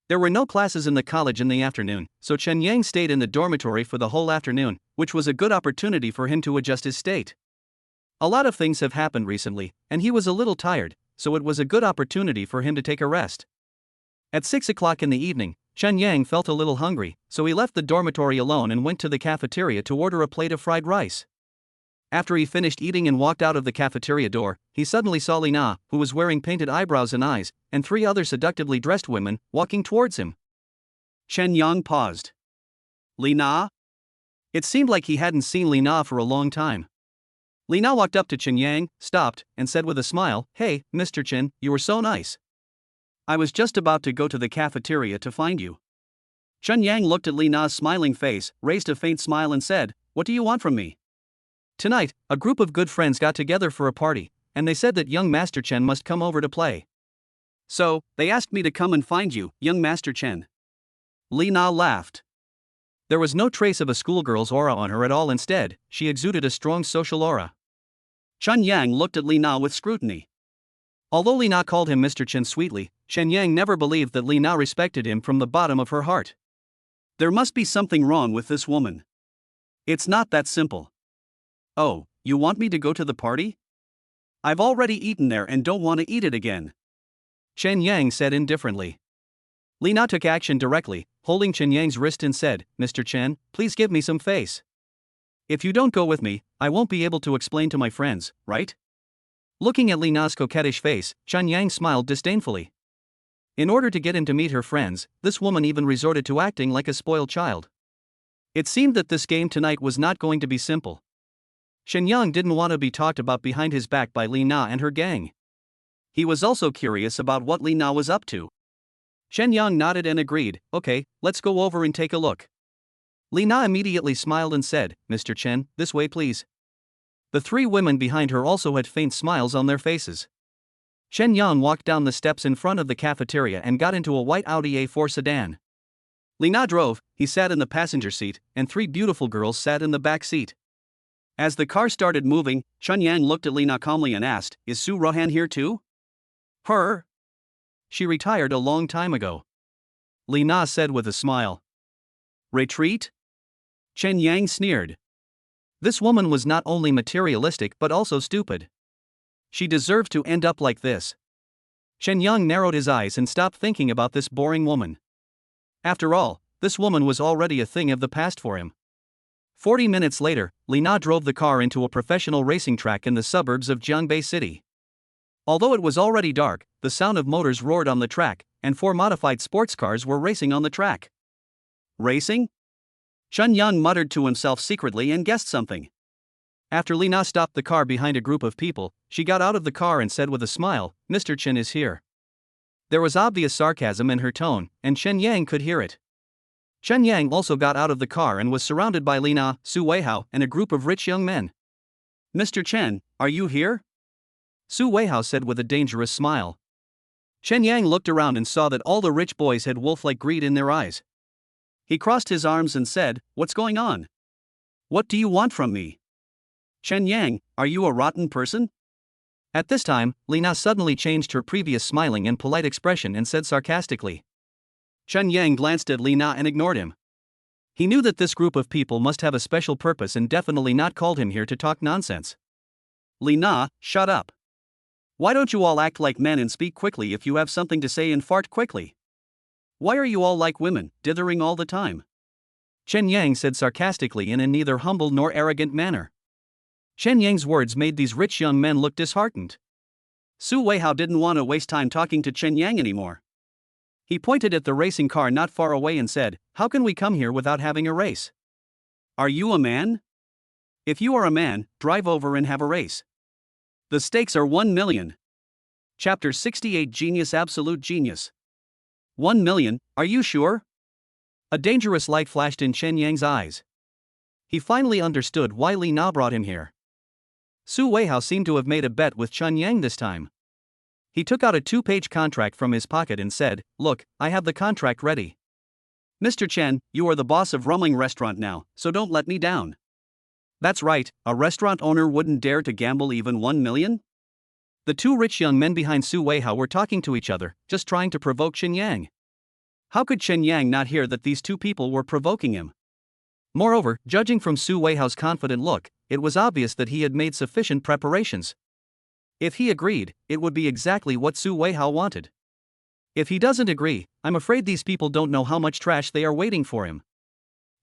There were no classes in the college in the afternoon, so Chen Yang stayed in the dormitory for the whole afternoon, which was a good opportunity for him to adjust his state. A lot of things have happened recently, and he was a little tired, so it was a good opportunity for him to take a rest. At 6 o'clock in the evening, Chen Yang felt a little hungry, so he left the dormitory alone and went to the cafeteria to order a plate of fried rice. After he finished eating and walked out of the cafeteria door, he suddenly saw Li Na, who was wearing painted eyebrows and eyes, and three other seductively dressed women, walking towards him. Chen Yang paused. Li Na? It seemed like he hadn't seen Li Na for a long time. Li Na walked up to Chen Yang, stopped, and said with a smile, "Hey, Mr. Chen, you were so nice. I was just about to go to the cafeteria to find you." Chen Yang looked at Li Na's smiling face, raised a faint smile and said, "What do you want from me?" Tonight, a group of good friends got together for a party, and they said that young Master Chen must come over to play. So, they asked me to come and find you, young Master Chen. Li Na laughed. There was no trace of a schoolgirl's aura on her at all. Instead, she exuded a strong social aura. Chen Yang looked at Li Na with scrutiny. Although Li Na called him Mr. Chen sweetly, Chen Yang never believed that Li Na respected him from the bottom of her heart. There must be something wrong with this woman. It's not that simple. Oh, you want me to go to the party? I've already eaten there and don't want to eat it again. Chen Yang said indifferently. Li Na took action directly, holding Chen Yang's wrist and said, "Mr. Chen, please give me some face. If you don't go with me, I won't be able to explain to my friends, right?" Looking at Li Na's coquettish face, Chen Yang smiled disdainfully. In order to get him to meet her friends, this woman even resorted to acting like a spoiled child. It seemed that this game tonight was not going to be simple. Chen Yang didn't want to be talked about behind his back by Li Na and her gang. He was also curious about what Li Na was up to. Chen Yang nodded and agreed, "Okay, let's go over and take a look." Li Na immediately smiled and said, "Mr. Chen, this way please." The three women behind her also had faint smiles on their faces. Chen Yang walked down the steps in front of the cafeteria and got into a white Audi A4 sedan. Li Na drove, he sat in the passenger seat, and three beautiful girls sat in the back seat. As the car started moving, Chen Yang looked at Li Na calmly and asked, "Is Su Rohan here too?" "Her? She retired a long time ago," Li Na said with a smile. "Retreat?" Chen Yang sneered. This woman was not only materialistic but also stupid. She deserved to end up like this. Chen Yang narrowed his eyes and stopped thinking about this boring woman. After all, this woman was already a thing of the past for him. 40 minutes later, Li Na drove the car into a professional racing track in the suburbs of Jiangbei City. Although it was already dark, the sound of motors roared on the track, and four modified sports cars were racing on the track. Racing? Chen Yang muttered to himself secretly and guessed something. After Li Na stopped the car behind a group of people, she got out of the car and said with a smile, "Mr. Chen is here." There was obvious sarcasm in her tone, and Chen Yang could hear it. Chen Yang also got out of the car and was surrounded by Li Na, Su Weihao, and a group of rich young men. "Mr. Chen, are you here?" Su Weihao said with a dangerous smile. Chen Yang looked around and saw that all the rich boys had wolf-like greed in their eyes. He crossed his arms and said, "What's going on? What do you want from me? Chen Yang, are you a rotten person?" At this time, Li Na suddenly changed her previous smiling and polite expression and said sarcastically. Chen Yang glanced at Li Na and ignored him. He knew that this group of people must have a special purpose and definitely not called him here to talk nonsense. "Li Na, shut up. Why don't you all act like men and speak quickly if you have something to say and fart quickly? Why are you all like women, dithering all the time?" Chen Yang said sarcastically in a neither humble nor arrogant manner. Chen Yang's words made these rich young men look disheartened. Su Weihao didn't want to waste time talking to Chen Yang anymore. He pointed at the racing car not far away and said, "How can we come here without having a race? Are you a man? If you are a man, drive over and have a race. The stakes are 1 million. Chapter 68 Genius Absolute Genius. 1 million, are you sure?" A dangerous light flashed in Chen Yang's eyes. He finally understood why Li Na brought him here. Su Weihao seemed to have made a bet with Chen Yang this time. He took out a 2-page contract from his pocket and said, "Look, I have the contract ready. Mr. Chen, you are the boss of Rumling Restaurant now, so don't let me down." That's right, a restaurant owner wouldn't dare to gamble even 1 million? The two rich young men behind Su Weihao were talking to each other, just trying to provoke Chen Yang. How could Chen Yang not hear that these two people were provoking him? Moreover, judging from Su Weihao's confident look, it was obvious that he had made sufficient preparations. If he agreed, it would be exactly what Su Weihao wanted. If he doesn't agree, I'm afraid these people don't know how much trash they are waiting for him.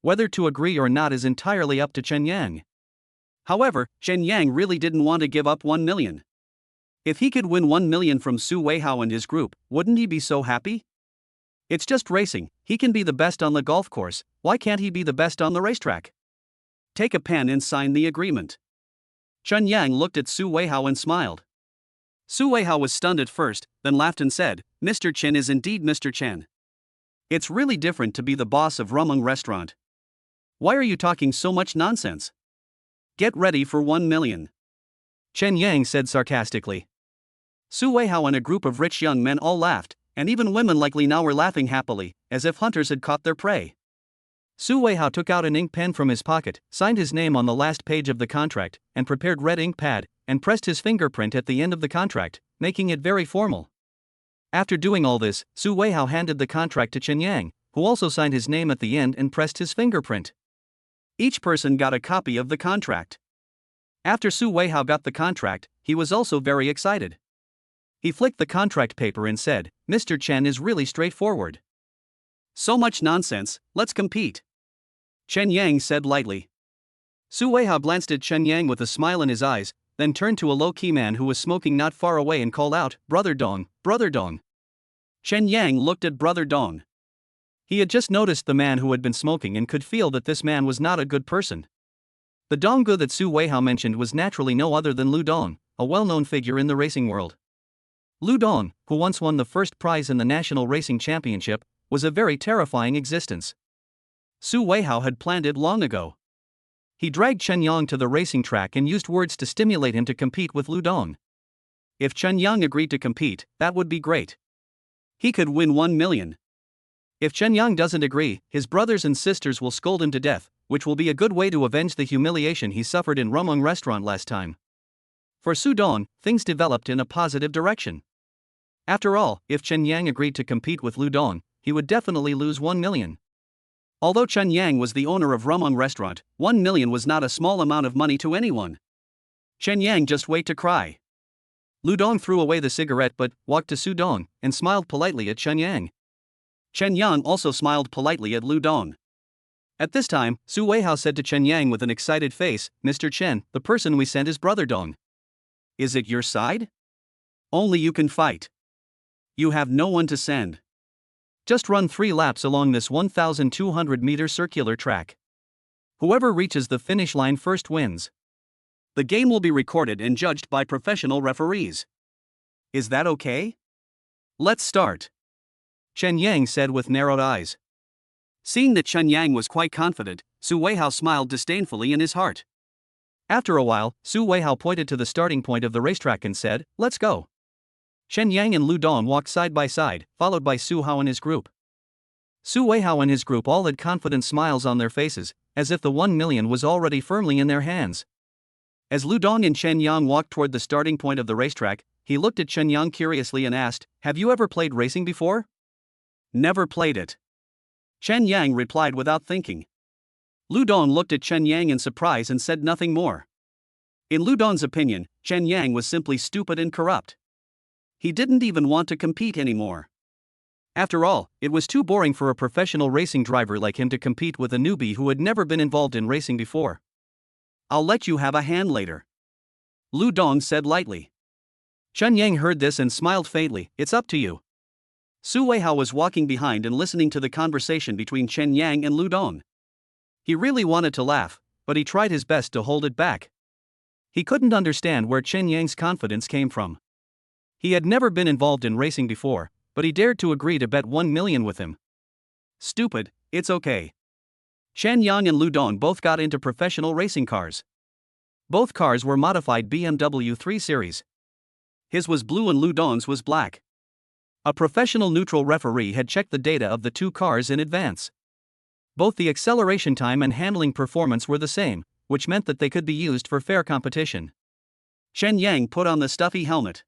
Whether to agree or not is entirely up to Chen Yang. However, Chen Yang really didn't want to give up 1 million. If he could win 1 million from Su Weihao and his group, wouldn't he be so happy? It's just racing, he can be the best on the golf course, why can't he be the best on the racetrack? Take a pen and sign the agreement. Chen Yang looked at Su Weihao and smiled. Su Weihao was stunned at first, then laughed and said, Mr. Chen is indeed Mr. Chen. It's really different to be the boss of Rumung Restaurant. Why are you talking so much nonsense? Get ready for 1 million. Chen Yang said sarcastically. Su Weihao and a group of rich young men all laughed, and even women like Li Nao were laughing happily, as if hunters had caught their prey. Su Weihao took out an ink pen from his pocket, signed his name on the last page of the contract, and prepared red ink pad, and pressed his fingerprint at the end of the contract, making it very formal. After doing all this, Su Weihao handed the contract to Chen Yang, who also signed his name at the end and pressed his fingerprint. Each person got a copy of the contract. After Su Weihao got the contract, he was also very excited. He flicked the contract paper and said, Mr. Chen is really straightforward. So much nonsense, let's compete. Chen Yang said lightly. Su Weihao glanced at Chen Yang with a smile in his eyes, then turned to a low-key man who was smoking not far away and called out, Brother Dong, Brother Dong. Chen Yang looked at Brother Dong. He had just noticed the man who had been smoking and could feel that this man was not a good person. The Donggu that Su Weihao mentioned was naturally no other than Lu Dong, a well-known figure in the racing world. Lu Dong, who once won the first prize in the National Racing Championship, was a very terrifying existence. Su Weihao had planned it long ago. He dragged Chen Yang to the racing track and used words to stimulate him to compete with Lu Dong. If Chen Yang agreed to compete, that would be great. He could win 1 million. If Chen Yang doesn't agree, his brothers and sisters will scold him to death, which will be a good way to avenge the humiliation he suffered in Rumung Restaurant last time. For Su Dong, things developed in a positive direction. After all, if Chen Yang agreed to compete with Lu Dong, he would definitely lose 1 million. Although Chen Yang was the owner of Rumung Restaurant, 1 million was not a small amount of money to anyone. Chen Yang just wait to cry. Lu Dong threw away the cigarette but walked to Su Dong and smiled politely at Chen Yang. Chen Yang also smiled politely at Lu Dong. At this time, Su Weihao said to Chen Yang with an excited face, Mr. Chen, the person we sent is Brother Dong. Is it your side? Only you can fight. You have no one to send. Just run 3 laps along this 1,200-meter circular track. Whoever reaches the finish line first wins. The game will be recorded and judged by professional referees. Is that okay? Let's start. Chen Yang said with narrowed eyes. Seeing that Chen Yang was quite confident, Su Weihao smiled disdainfully in his heart. After a while, Su Weihao pointed to the starting point of the racetrack and said, Let's go. Chen Yang and Lu Dong walked side by side, followed by Su Hao and his group. Su Weihao and his group all had confident smiles on their faces, as if the 1 million was already firmly in their hands. As Lu Dong and Chen Yang walked toward the starting point of the racetrack, he looked at Chen Yang curiously and asked, Have you ever played racing before? Never played it. Chen Yang replied without thinking. Lu Dong looked at Chen Yang in surprise and said nothing more. In Lu Dong's opinion, Chen Yang was simply stupid and corrupt. He didn't even want to compete anymore. After all, it was too boring for a professional racing driver like him to compete with a newbie who had never been involved in racing before. I'll let you have a hand later. Lu Dong said lightly. Chen Yang heard this and smiled faintly, It's up to you. Su Weihao was walking behind and listening to the conversation between Chen Yang and Lu Dong. He really wanted to laugh, but he tried his best to hold it back. He couldn't understand where Chen Yang's confidence came from. He had never been involved in racing before, but he dared to agree to bet 1 million with him. Stupid, it's okay. Chen Yang and Lu Dong both got into professional racing cars. Both cars were modified BMW 3 Series. His was blue and Lu Dong's was black. A professional neutral referee had checked the data of the 2 cars in advance. Both the acceleration time and handling performance were the same, which meant that they could be used for fair competition. Chen Yang put on the stuffy helmet.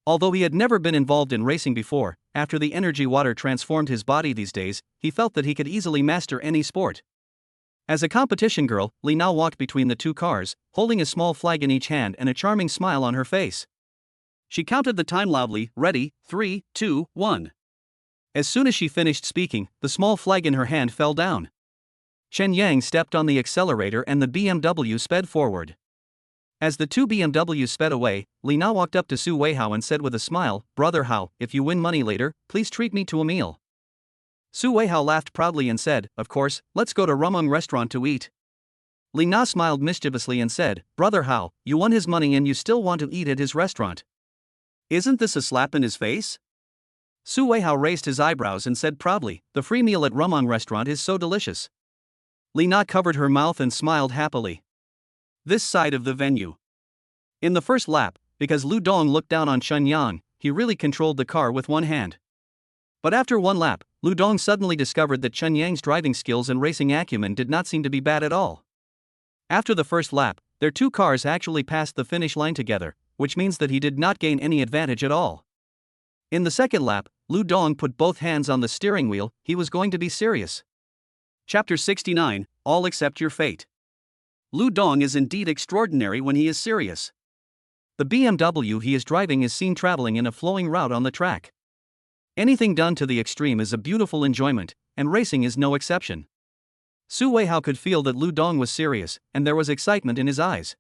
Although he had never been involved in racing before, after the energy water transformed his body these days, he felt that he could easily master any sport. As a competition girl, Li Nao walked between the 2 cars, holding a small flag in each hand and a charming smile on her face. She counted the time loudly, ready, 3, 2, 1. As soon as she finished speaking, the small flag in her hand fell down. Chen Yang stepped on the accelerator and the BMW sped forward. As the two BMWs sped away, Li Na walked up to Su Weihao and said with a smile, "Brother Hao, if you win money later, please treat me to a meal." Su Weihao laughed proudly and said, "Of course, let's go to Rumung restaurant to eat." Li Na smiled mischievously and said, "Brother Hao, you won his money and you still want to eat at his restaurant. Isn't this a slap in his face?" Su Weihao raised his eyebrows and said proudly, "The free meal at Rumung restaurant is so delicious." Li Na covered her mouth and smiled happily. This side of the venue. In the first lap, because Lu Dong looked down on Chen Yang, he really controlled the car with one hand. But after one lap, Lu Dong suddenly discovered that Chen Yang's driving skills and racing acumen did not seem to be bad at all. After the first lap, their two cars actually passed the finish line together, which means that he did not gain any advantage at all. In the second lap, Lu Dong put both hands on the steering wheel, he was going to be serious. Chapter 69, All Accept Your Fate. Lu Dong is indeed extraordinary when he is serious. The BMW he is driving is seen traveling in a flowing route on the track. Anything done to the extreme is a beautiful enjoyment, and racing is no exception. Su Weihao could feel that Lu Dong was serious, and there was excitement in his eyes.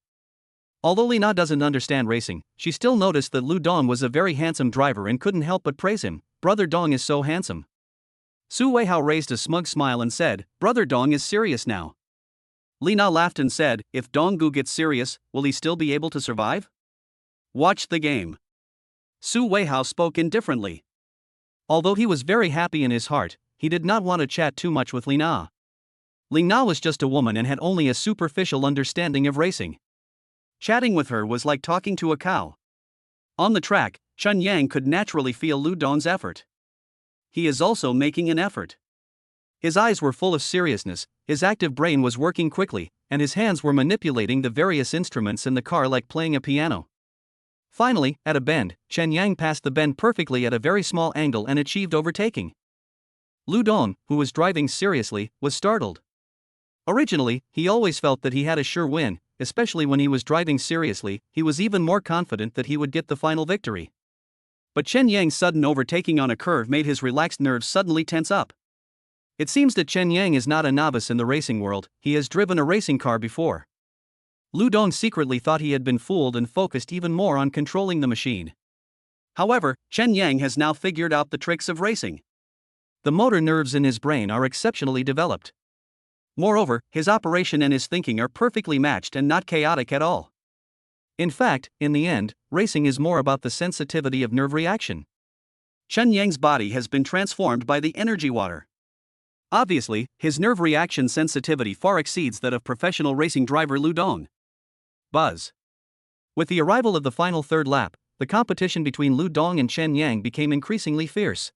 Although Li Na doesn't understand racing, she still noticed that Lu Dong was a very handsome driver and couldn't help but praise him. "Brother Dong is so handsome." Su Weihao raised a smug smile and said, "Brother Dong is serious now." Li Na laughed and said, "If Donggu gets serious, will he still be able to survive? Watch the game." Su Weihao spoke indifferently. Although he was very happy in his heart, he did not want to chat too much with Li Na. Li Na was just a woman and had only a superficial understanding of racing. Chatting with her was like talking to a cow. On the track, Chen Yang could naturally feel Lu Dong's effort. He is also making an effort. His eyes were full of seriousness, his active brain was working quickly, and his hands were manipulating the various instruments in the car like playing a piano. Finally, at a bend, Chen Yang passed the bend perfectly at a very small angle and achieved overtaking. Lu Dong, who was driving seriously, was startled. Originally, he always felt that he had a sure win, especially when he was driving seriously, he was even more confident that he would get the final victory. But Chen Yang's sudden overtaking on a curve made his relaxed nerves suddenly tense up. It seems that Chen Yang is not a novice in the racing world, he has driven a racing car before. Lu Dong secretly thought he had been fooled and focused even more on controlling the machine. However, Chen Yang has now figured out the tricks of racing. The motor nerves in his brain are exceptionally developed. Moreover, his operation and his thinking are perfectly matched and not chaotic at all. In fact, in the end, racing is more about the sensitivity of nerve reaction. Chen Yang's body has been transformed by the energy water. Obviously, his nerve reaction sensitivity far exceeds that of professional racing driver Lu Dong. Buzz. With the arrival of the final third lap, the competition between Lu Dong and Chen Yang became increasingly fierce.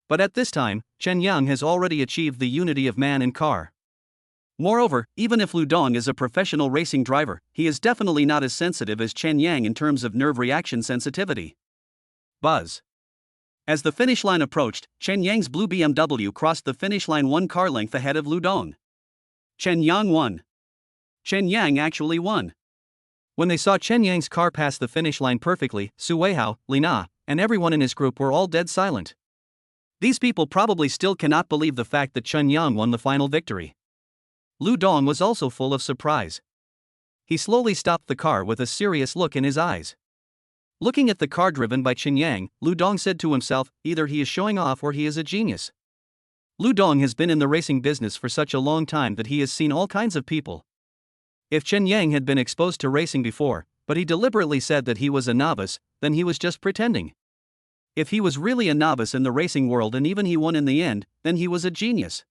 But at this time, Chen Yang has already achieved the unity of man and car. Moreover, even if Lu Dong is a professional racing driver, he is definitely not as sensitive as Chen Yang in terms of nerve reaction sensitivity. Buzz. As the finish line approached, Chen Yang's blue BMW crossed the finish line one car length ahead of Lu Dong. Chen Yang won. Chen Yang actually won. When they saw Chen Yang's car pass the finish line perfectly, Su Weihao, Li Na, and everyone in his group were all dead silent. These people probably still cannot believe the fact that Chen Yang won the final victory. Lu Dong was also full of surprise. He slowly stopped the car with a serious look in his eyes. Looking at the car driven by Chen Yang, Lu Dong said to himself, either he is showing off or he is a genius. Lu Dong has been in the racing business for such a long time that he has seen all kinds of people. If Chen Yang had been exposed to racing before, but he deliberately said that he was a novice, then he was just pretending. If he was really a novice in the racing world and even he won in the end, then he was a genius.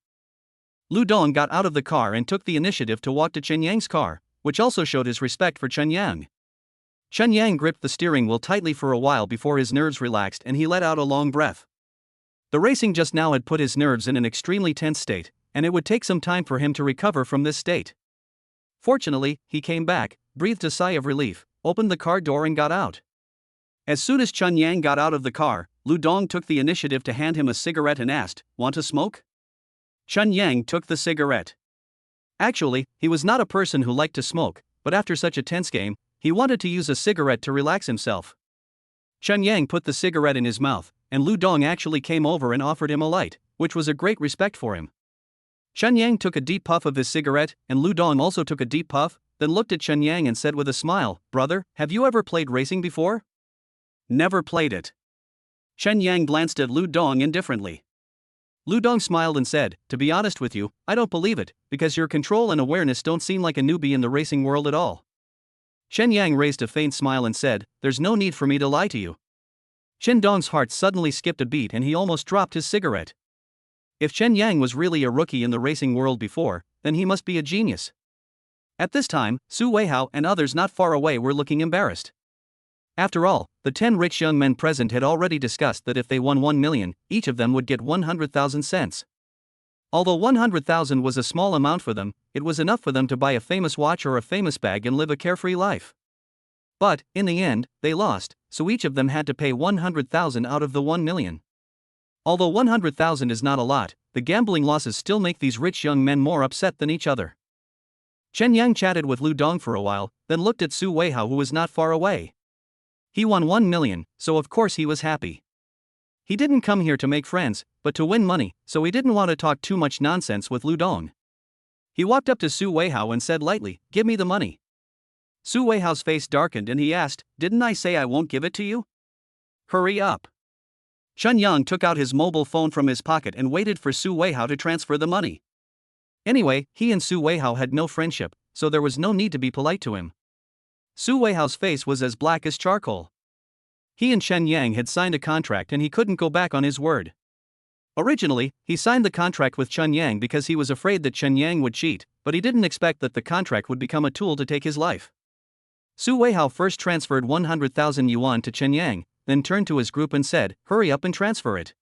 Lu Dong got out of the car and took the initiative to walk to Chen Yang's car, which also showed his respect for Chen Yang. Chen Yang gripped the steering wheel tightly for a while before his nerves relaxed and he let out a long breath. The racing just now had put his nerves in an extremely tense state, and it would take some time for him to recover from this state. Fortunately, he came back, breathed a sigh of relief, opened the car door and got out. As soon as Chen Yang got out of the car, Lu Dong took the initiative to hand him a cigarette and asked, "Want to smoke?" Chen Yang took the cigarette. Actually, he was not a person who liked to smoke, but after such a tense game, he wanted to use a cigarette to relax himself. Chen Yang put the cigarette in his mouth, and Lu Dong actually came over and offered him a light, which was a great respect for him. Chen Yang took a deep puff of his cigarette, and Lu Dong also took a deep puff, then looked at Chen Yang and said with a smile, "Brother, have you ever played racing before?" "Never played it." Chen Yang glanced at Lu Dong indifferently. Lu Dong smiled and said, "To be honest with you, I don't believe it, because your control and awareness don't seem like a newbie in the racing world at all." Chen Yang raised a faint smile and said, "There's no need for me to lie to you." Chen Dong's heart suddenly skipped a beat and he almost dropped his cigarette. If Chen Yang was really a rookie in the racing world before, then he must be a genius. At this time, Su Weihao and others not far away were looking embarrassed. After all, the 10 rich young men present had already discussed that if they won 1 million, each of them would get 100,000 cents. Although 100,000 was a small amount for them, it was enough for them to buy a famous watch or a famous bag and live a carefree life. But, in the end, they lost, so each of them had to pay 100,000 out of the 1 million. Although 100,000 is not a lot, the gambling losses still make these rich young men more upset than each other. Chen Yang chatted with Lu Dong for a while, then looked at Su Weihao who was not far away. He won 1 million, so of course he was happy. He didn't come here to make friends, but to win money, so he didn't want to talk too much nonsense with Lu Dong. He walked up to Su Weihao and said lightly, "Give me the money." Su Weihao's face darkened and he asked, "Didn't I say I won't give it to you? Hurry up." Chen Yang took out his mobile phone from his pocket and waited for Su Weihao to transfer the money. Anyway, he and Su Weihao had no friendship, so there was no need to be polite to him. Su Weihao's face was as black as charcoal. He and Chen Yang had signed a contract and he couldn't go back on his word. Originally, he signed the contract with Chen Yang because he was afraid that Chen Yang would cheat, but he didn't expect that the contract would become a tool to take his life. Su Weihao first transferred 100,000 yuan to Chen Yang, then turned to his group and said, "Hurry up and transfer it."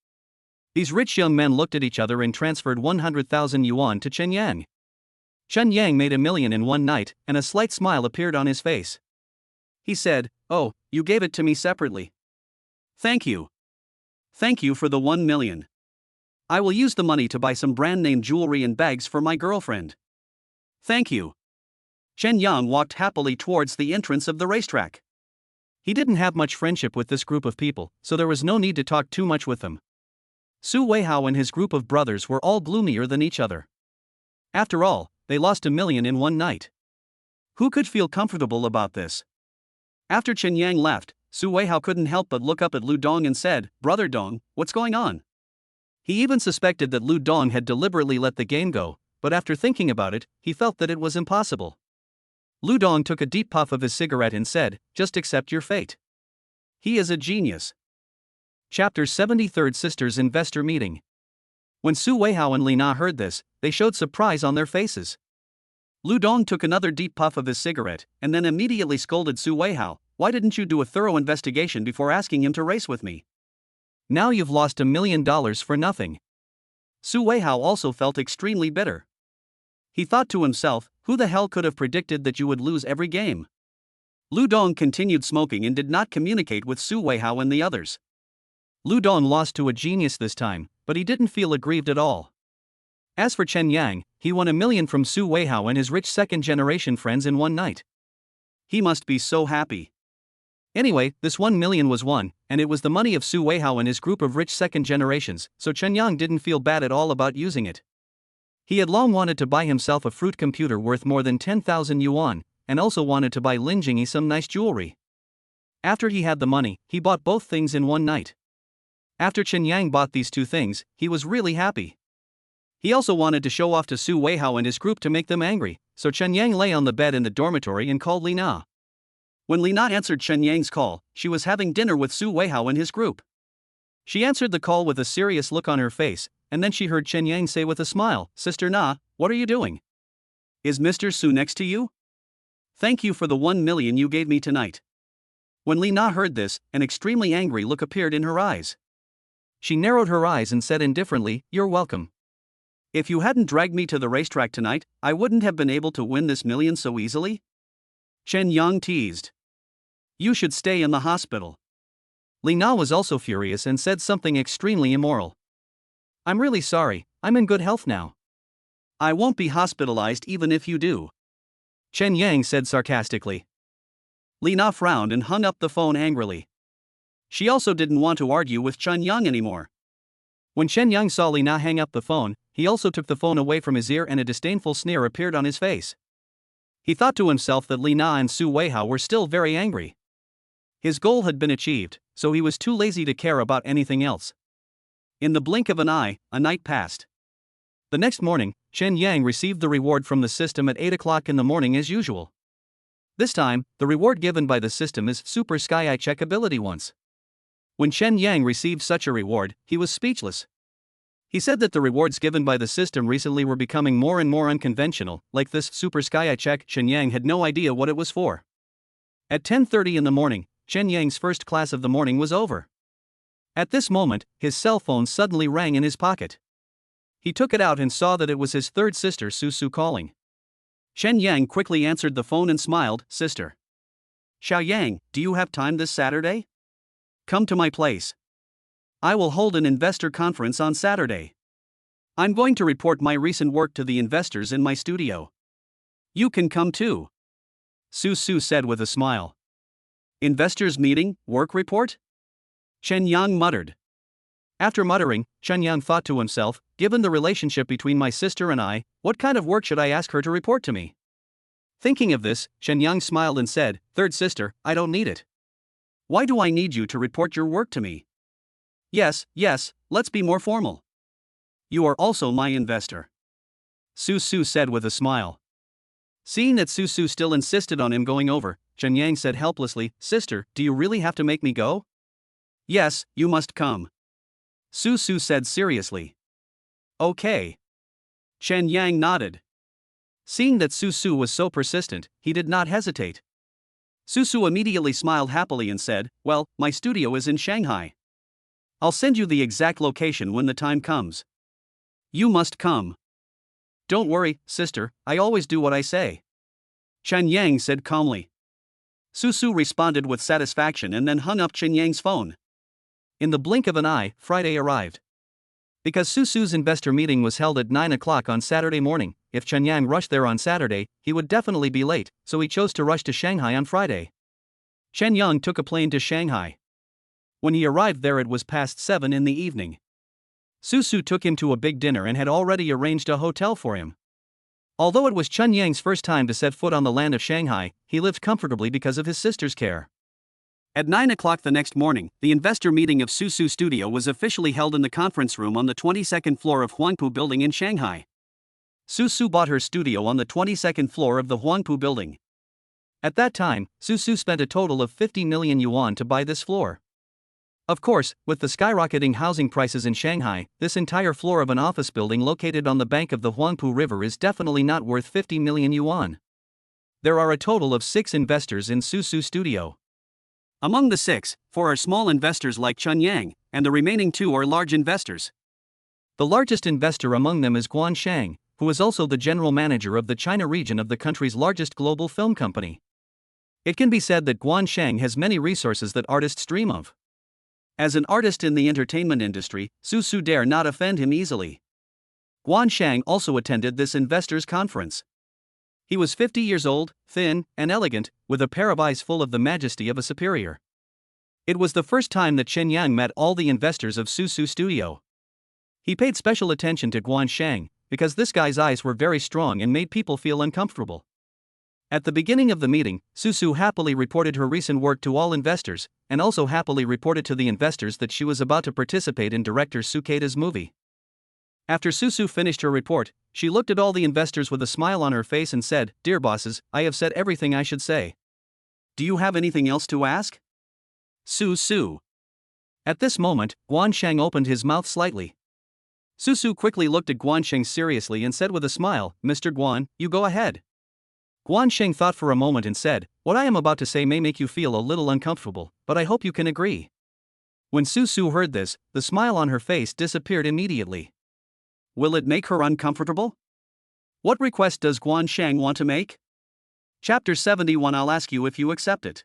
These rich young men looked at each other and transferred 100,000 yuan to Chen Yang. Chen Yang made 1 million in one night, and a slight smile appeared on his face. He said, "Oh, you gave it to me separately. Thank you. Thank you for the 1 million. I will use the money to buy some brand name jewelry and bags for my girlfriend. Thank you." Chen Yang walked happily towards the entrance of the racetrack. He didn't have much friendship with this group of people, so there was no need to talk too much with them. Su Weihao and his group of brothers were all gloomier than each other. After all, they lost 1 million in one night. Who could feel comfortable about this? After Chen Yang left, Su Weihao couldn't help but look up at Lu Dong and said, "Brother Dong, what's going on?" He even suspected that Lu Dong had deliberately let the game go, but after thinking about it, he felt that it was impossible. Lu Dong took a deep puff of his cigarette and said, "Just accept your fate." He is a genius. Chapter 73 Sisters Investor Meeting. When Su Weihao and Li Na heard this, they showed surprise on their faces. Lu Dong took another deep puff of his cigarette, and then immediately scolded Su Weihao, "Why didn't you do a thorough investigation before asking him to race with me? Now you've lost $1 million for nothing." Su Weihao also felt extremely bitter. He thought to himself, who the hell could have predicted that you would lose every game? Lu Dong continued smoking and did not communicate with Su Weihao and the others. Lu Dong lost to a genius this time, but he didn't feel aggrieved at all. As for Chen Yang, he won 1 million from Su Weihao and his rich second-generation friends in one night. He must be so happy. Anyway, this 1 million was won, and it was the money of Su Weihao and his group of rich second generations, so Chen Yang didn't feel bad at all about using it. He had long wanted to buy himself a fruit computer worth more than 10,000 yuan, and also wanted to buy Lin Jingyi some nice jewelry. After he had the money, he bought both things in one night. After Chen Yang bought these two things, he was really happy. He also wanted to show off to Su Weihao and his group to make them angry, so Chen Yang lay on the bed in the dormitory and called Li Na. When Li Na answered Chen Yang's call, she was having dinner with Su Weihao and his group. She answered the call with a serious look on her face, and then she heard Chen Yang say with a smile, "Sister Na, what are you doing? Is Mr. Su next to you? Thank you for the 1 million you gave me tonight." When Li Na heard this, an extremely angry look appeared in her eyes. She narrowed her eyes and said indifferently, "You're welcome. If you hadn't dragged me to the racetrack tonight, I wouldn't have been able to win this million so easily." Chen Yang teased. "You should stay in the hospital." Li Na was also furious and said something extremely immoral. "I'm really sorry, I'm in good health now." "I won't be hospitalized even if you do," Chen Yang said sarcastically. Li Na frowned and hung up the phone angrily. She also didn't want to argue with Chen Yang anymore. When Chen Yang saw Li Na hang up the phone, he also took the phone away from his ear and a disdainful sneer appeared on his face. He thought to himself that Li Na and Su Weihao were still very angry. His goal had been achieved, so he was too lazy to care about anything else. In the blink of an eye, a night passed. The next morning, Chen Yang received the reward from the system at 8 o'clock in the morning as usual. This time, the reward given by the system is Super Sky Eye Check ability once. When Chen Yang received such a reward, he was speechless. He said that the rewards given by the system recently were becoming more and more unconventional, like this Super Sky Eye Check. Chen Yang had no idea what it was for. At 10:30 in the morning, Chen Yang's first class of the morning was over. At this moment, his cell phone suddenly rang in his pocket. He took it out and saw that it was his third sister Su Su calling. Chen Yang quickly answered the phone and smiled. Sister Xiao Yang, do you have time this Saturday? Come to my place. I will hold an investor conference on Saturday. I'm going to report my recent work to the investors in my studio. You can come too. Su Su said with a smile. Investors meeting, work report? Chen Yang muttered. After muttering, Chen Yang thought to himself, given the relationship between my sister and I, what kind of work should I ask her to report to me? Thinking of this, Chen Yang smiled and said, Third sister, I don't need it. Why do I need you to report your work to me? Yes, let's be more formal. You are also my investor. Su Su said with a smile. Seeing that Su Su still insisted on him going over, Chen Yang said helplessly, Sister, do you really have to make me go? Yes, you must come. Su Su said seriously. Okay. Chen Yang nodded. Seeing that Su Su was so persistent, he did not hesitate. Su Su immediately smiled happily and said, Well, my studio is in Shanghai. I'll send you the exact location when the time comes. You must come. Don't worry, sister, I always do what I say. Chen Yang said calmly. Su Su responded with satisfaction and then hung up Chen Yang's phone. In the blink of an eye, Friday arrived. Because Su Su's investor meeting was held at 9 o'clock on Saturday morning, if Chen Yang rushed there on Saturday, he would definitely be late, so he chose to rush to Shanghai on Friday. Chen Yang took a plane to Shanghai. When he arrived there, it was past 7 in the evening. Su Su took him to a big dinner and had already arranged a hotel for him. Although it was Chen Yang's first time to set foot on the land of Shanghai, he lived comfortably because of his sister's care. At 9 o'clock the next morning, the investor meeting of Su Su Studio was officially held in the conference room on the 22nd floor of Huangpu Building in Shanghai. Su Su bought her studio on the 22nd floor of the Huangpu Building. At that time, Su Su spent a total of 50 million yuan to buy this floor. Of course, with the skyrocketing housing prices in Shanghai, this entire floor of an office building located on the bank of the Huangpu River is definitely not worth 50 million yuan. There are a total of 6 investors in Su Su Studio. Among the 6, 4 are small investors like Chen Yang, and the remaining 2 are large investors. The largest investor among them is Guan Shang, who is also the general manager of the China region of the country's largest global film company. It can be said that Guan Shang has many resources that artists dream of. As an artist in the entertainment industry, Su Su dare not offend him easily. Guan Shang also attended this investors' conference. He was 50 years old, thin, and elegant, with a pair of eyes full of the majesty of a superior. It was the first time that Chen Yang met all the investors of Su Su Studio. He paid special attention to Guan Shang, because this guy's eyes were very strong and made people feel uncomfortable. At the beginning of the meeting, Su Su happily reported her recent work to all investors, and also happily reported to the investors that she was about to participate in director Sukeda's movie. After Su Su finished her report, she looked at all the investors with a smile on her face and said, Dear bosses, I have said everything I should say. Do you have anything else to ask? Su Su. At this moment, Guan Shang opened his mouth slightly. Su Su quickly looked at Guan Shang seriously and said with a smile, Mr. Guan, you go ahead. Guan Sheng thought for a moment and said, What I am about to say may make you feel a little uncomfortable, but I hope you can agree. When Su Su heard this, the smile on her face disappeared immediately. Will it make her uncomfortable? What request does Guan Sheng want to make? Chapter 71. I'll ask you if you accept it.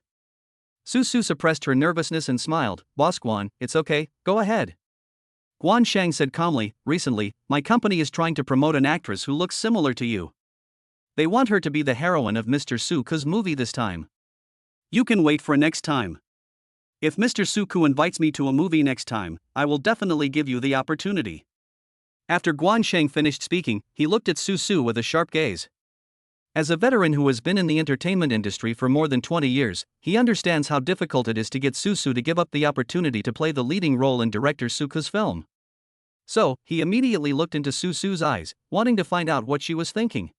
Su Su suppressed her nervousness and smiled. Boss Guan, it's okay, go ahead. Guan Sheng said calmly, Recently, my company is trying to promote an actress who looks similar to you. They want her to be the heroine of Mr. Su's movie this time. You can wait for next time. If Mr. Suku invites me to a movie next time, I will definitely give you the opportunity. After Guansheng finished speaking, he looked at Su with a sharp gaze. As a veteran who has been in the entertainment industry for more than 20 years, he understands how difficult it is to get Su to give up the opportunity to play the leading role in director Suku's film. So, he immediately looked into Su's eyes, wanting to find out what she was thinking.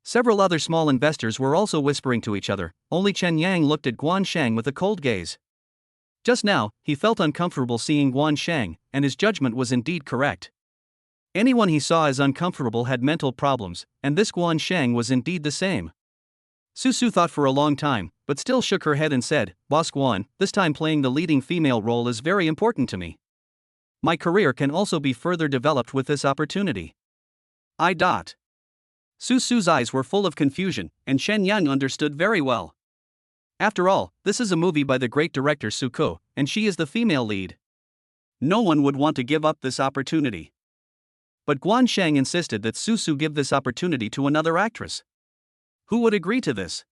Several other small investors were also whispering to each other, only Chen Yang looked at Guansheng with a cold gaze. Just now, he felt uncomfortable seeing Guansheng, and his judgment was indeed correct. Anyone he saw as uncomfortable had mental problems, and this Guansheng was indeed the same. Su thought for a long time, but still shook her head and said, "Boss Guan, this time playing the leading female role is very important to me. My career can also be further developed with this opportunity." Su's eyes were full of confusion, and Chen Yang understood very well. After all, this is a movie by the great director Suko, and she is the female lead. No one would want to give up this opportunity. But Guansheng insisted that Su give this opportunity to another actress. Who would agree to this?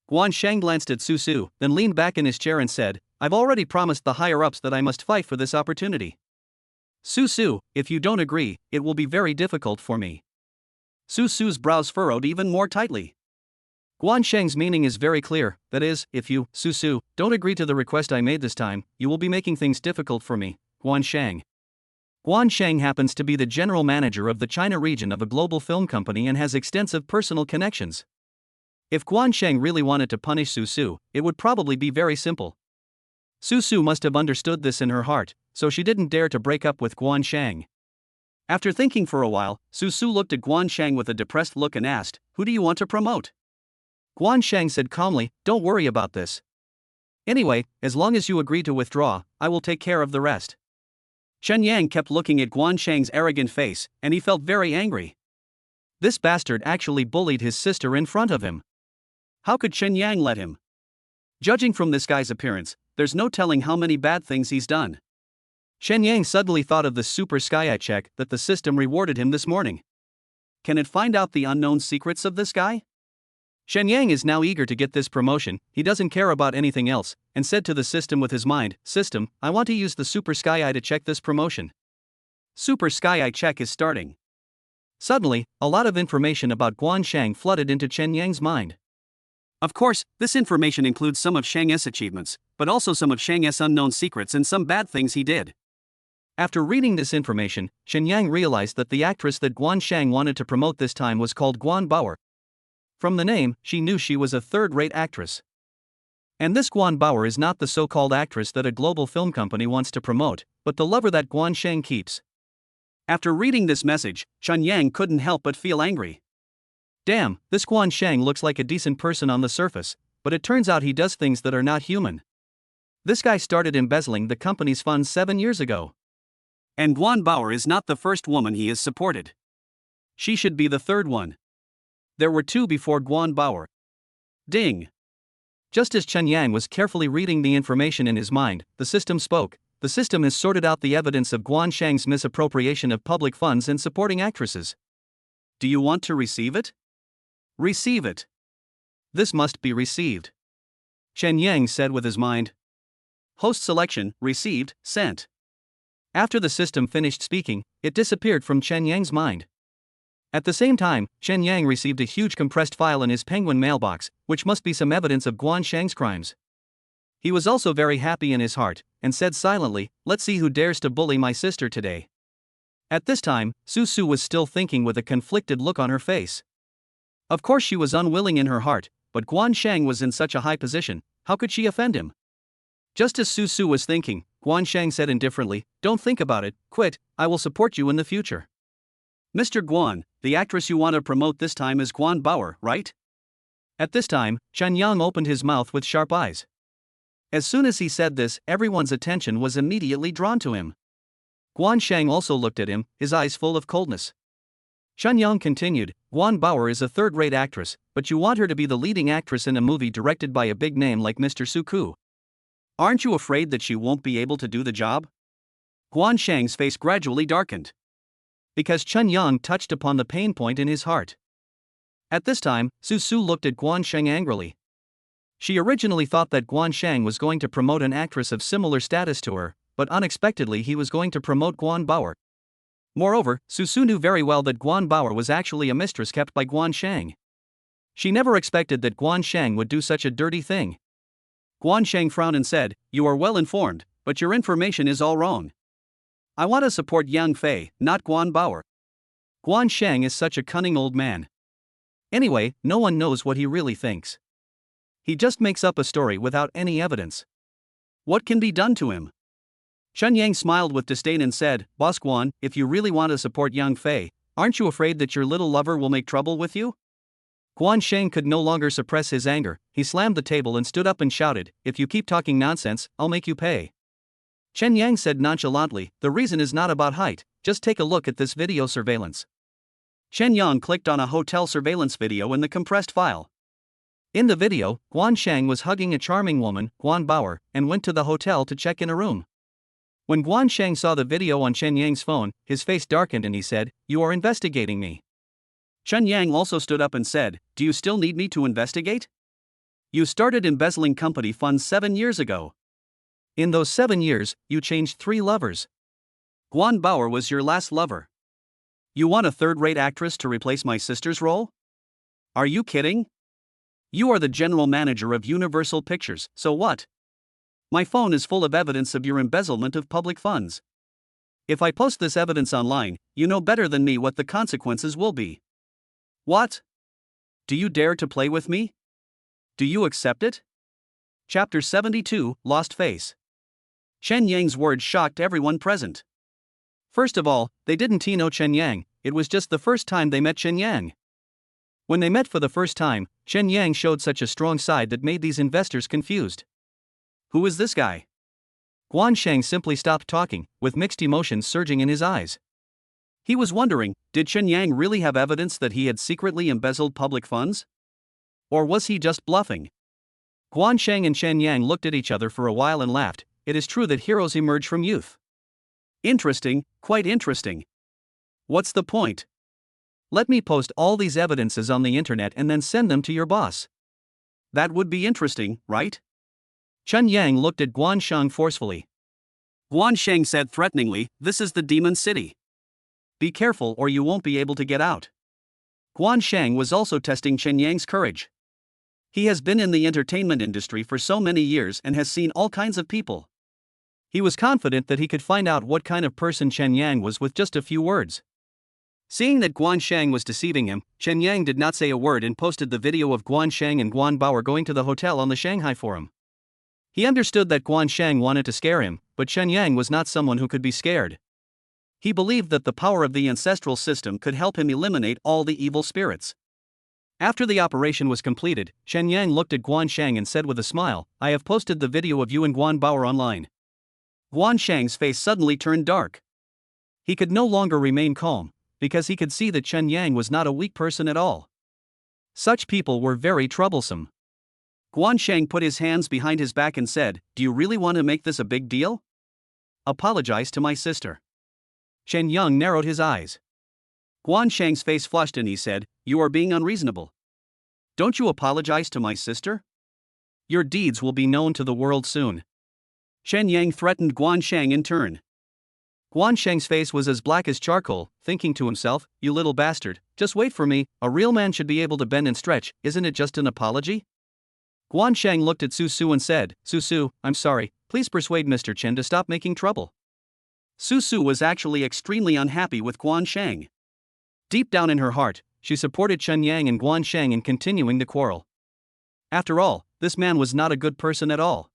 Guansheng glanced at Su, then leaned back in his chair and said, "I've already promised the higher-ups that I must fight for this opportunity. Su, if you don't agree, it will be very difficult for me." Su's brows furrowed even more tightly. Guansheng's meaning is very clear, that is, if you, Su, don't agree to the request I made this time, you will be making things difficult for me, Guansheng. Guansheng happens to be the general manager of the China region of a global film company and has extensive personal connections. If Guansheng really wanted to punish Su, it would probably be very simple. Su must have understood this in her heart, so she didn't dare to break up with Guansheng. After thinking for a while, Su looked at Guansheng with a depressed look and asked, "Who do you want to promote?" Guansheng said calmly, "Don't worry about this. Anyway, as long as you agree to withdraw, I will take care of the rest." Chen Yang kept looking at Guansheng's arrogant face, and he felt very angry. This bastard actually bullied his sister in front of him. How could Chen Yang let him? Judging from this guy's appearance, there's no telling how many bad things he's done. Chen Yang suddenly thought of the super sky-eye check that the system rewarded him this morning. Can it find out the unknown secrets of this guy? Chen Yang is now eager to get this promotion, he doesn't care about anything else, and said to the system with his mind, "System, I want to use the Super Sky Eye to check this promotion." Super Sky Eye check is starting. Suddenly, a lot of information about Guansheng flooded into Chen Yang's mind. Of course, this information includes some of Shang's achievements, but also some of Shang's unknown secrets and some bad things he did. After reading this information, Chen Yang realized that the actress that Guansheng wanted to promote this time was called Guan Bauer. From the name, she knew she was a third-rate actress. And this Guan Bauer is not the so-called actress that a global film company wants to promote, but the lover that Guansheng keeps. After reading this message, Chen Yang couldn't help but feel angry. Damn, this Guansheng looks like a decent person on the surface, but it turns out he does things that are not human. This guy started embezzling the company's funds 7 years ago. And Guan Bauer is not the first woman he has supported. She should be the third one. There were 2 before Guan Bauer. Ding! Just as Chen Yang was carefully reading the information in his mind, the system spoke. The system has sorted out the evidence of Guansheng's misappropriation of public funds and supporting actresses. Do you want to receive it? Receive it. This must be received. Chen Yang said with his mind. Host selection, received, sent. After the system finished speaking, it disappeared from Chen Yang's mind. At the same time, Chen Yang received a huge compressed file in his penguin mailbox, which must be some evidence of Guansheng's crimes. He was also very happy in his heart, and said silently, "Let's see who dares to bully my sister today." At this time, Su was still thinking with a conflicted look on her face. Of course she was unwilling in her heart, but Guansheng was in such a high position, how could she offend him? Just as Su was thinking, Guansheng said indifferently, "Don't think about it, quit, I will support you in the future." Mr. Guan, the actress you want to promote this time is Guan Bauer, right? At this time, Chen Yang opened his mouth with sharp eyes. As soon as he said this, everyone's attention was immediately drawn to him. Guansheng also looked at him, his eyes full of coldness. Chen Yang continued, "Guan Bauer is a third-rate actress, but you want her to be the leading actress in a movie directed by a big name like Mr. Suku. Aren't you afraid that she won't be able to do the job?" Guansheng's face gradually darkened. Because Chen Yang touched upon the pain point in his heart. At this time, Su looked at Guansheng angrily. She originally thought that Guan Shang was going to promote an actress of similar status to her, but unexpectedly he was going to promote Guan Bauer. Moreover, Su knew very well that Guan Bauer was actually a mistress kept by Guan Shang. She never expected that Guan Shang would do such a dirty thing. Guan Shang frowned and said, "You are well informed, but your information is all wrong. I want to support Yang Fei, not Guan Bauer. Guan Shang is such a cunning old man. Anyway, no one knows what he really thinks. He just makes up a story without any evidence. What can be done to him?" Chen Yang smiled with disdain and said, "Boss Guan, if you really want to support Yang Fei, aren't you afraid that your little lover will make trouble with you?" Guan Shang could no longer suppress his anger. He slammed the table and stood up and shouted, "If you keep talking nonsense, I'll make you pay." Chen Yang said nonchalantly, "The reason is not about height, just take a look at this video surveillance." Chen Yang clicked on a hotel surveillance video in the compressed file. In the video, Guan Shang was hugging a charming woman, Guan Bauer, and went to the hotel to check in a room. When Guan Shang saw the video on Chen Yang's phone, his face darkened and he said, "You are investigating me." Chen Yang also stood up and said, "Do you still need me to investigate? You started embezzling company funds 7 years ago. In those 7 years, you changed 3 lovers. Guan Bauer was your last lover. You want a third-rate actress to replace my sister's role? Are you kidding? You are the general manager of Universal Pictures, so what? My phone is full of evidence of your embezzlement of public funds. If I post this evidence online, you know better than me what the consequences will be. What? Do you dare to play with me? Do you accept it?" Chapter 72, Lost Face. Chen Yang's words shocked everyone present. First of all, they didn't know Chen Yang, it was just the first time they met Chen Yang. When they met for the first time, Chen Yang showed such a strong side that made these investors confused. Who is this guy? Guan Shang simply stopped talking, with mixed emotions surging in his eyes. He was wondering, did Chen Yang really have evidence that he had secretly embezzled public funds? Or was he just bluffing? Guan Shang and Chen Yang looked at each other for a while and laughed. It is true that heroes emerge from youth. Interesting, quite interesting. What's the point? Let me post all these evidences on the internet and then send them to your boss. That would be interesting, right? Chen Yang looked at Guan Shang forcefully. Guan Shang said threateningly, "This is the Demon City. Be careful or you won't be able to get out." Guan Shang was also testing Chen Yang's courage. He has been in the entertainment industry for so many years and has seen all kinds of people. He was confident that he could find out what kind of person Chen Yang was with just a few words. Seeing that Guan Shang was deceiving him, Chen Yang did not say a word and posted the video of Guan Shang and Guan Bauer going to the hotel on the Shanghai forum. He understood that Guan Shang wanted to scare him, but Chen Yang was not someone who could be scared. He believed that the power of the ancestral system could help him eliminate all the evil spirits. After the operation was completed, Chen Yang looked at Guan Shang and said with a smile, "I have posted the video of you and Guan Bauer online." Guan Shang's face suddenly turned dark. He could no longer remain calm, because he could see that Chen Yang was not a weak person at all. Such people were very troublesome. Guan Shang put his hands behind his back and said, "Do you really want to make this a big deal? Apologize to my sister." Chen Yang narrowed his eyes. Guan Shang's face flushed and he said, "You are being unreasonable. Don't you apologize to my sister? Your deeds will be known to the world soon." Chen Yang threatened Guan Shang in turn. Guan Shang's face was as black as charcoal, thinking to himself, "You little bastard, just wait for me, a real man should be able to bend and stretch, isn't it just an apology?" Guan Shang looked at Su and said, "Su, I'm sorry, please persuade Mr. Chen to stop making trouble." Su was actually extremely unhappy with Guan Shang. Deep down in her heart, she supported Chen Yang and Guan Shang in continuing the quarrel. After all, this man was not a good person at all.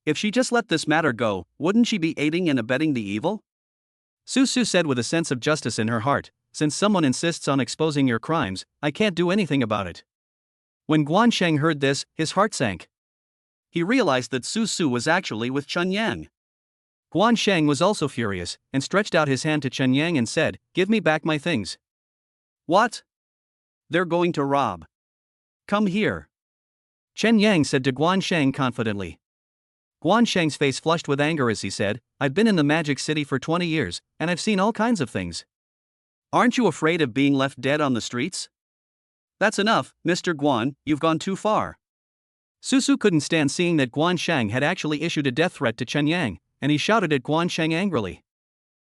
If she just let this matter go, wouldn't she be aiding and abetting the evil? Su said with a sense of justice in her heart, "Since someone insists on exposing your crimes, I can't do anything about it." When Guan Shang heard this, his heart sank. He realized that Su was actually with Chen Yang. Guan Shang was also furious, and stretched out his hand to Chen Yang and said, "Give me back my things." "What? They're going to rob. Come here." Chen Yang said to Guan Shang confidently. Guan Shang's face flushed with anger as he said, "I've been in the Magic City for 20 years, and I've seen all kinds of things. Aren't you afraid of being left dead on the streets? That's enough, Mr. Guan, you've gone too far. Su couldn't stand seeing that Guan Shang had actually issued a death threat to Chen Yang, and he shouted at Guan Shang angrily.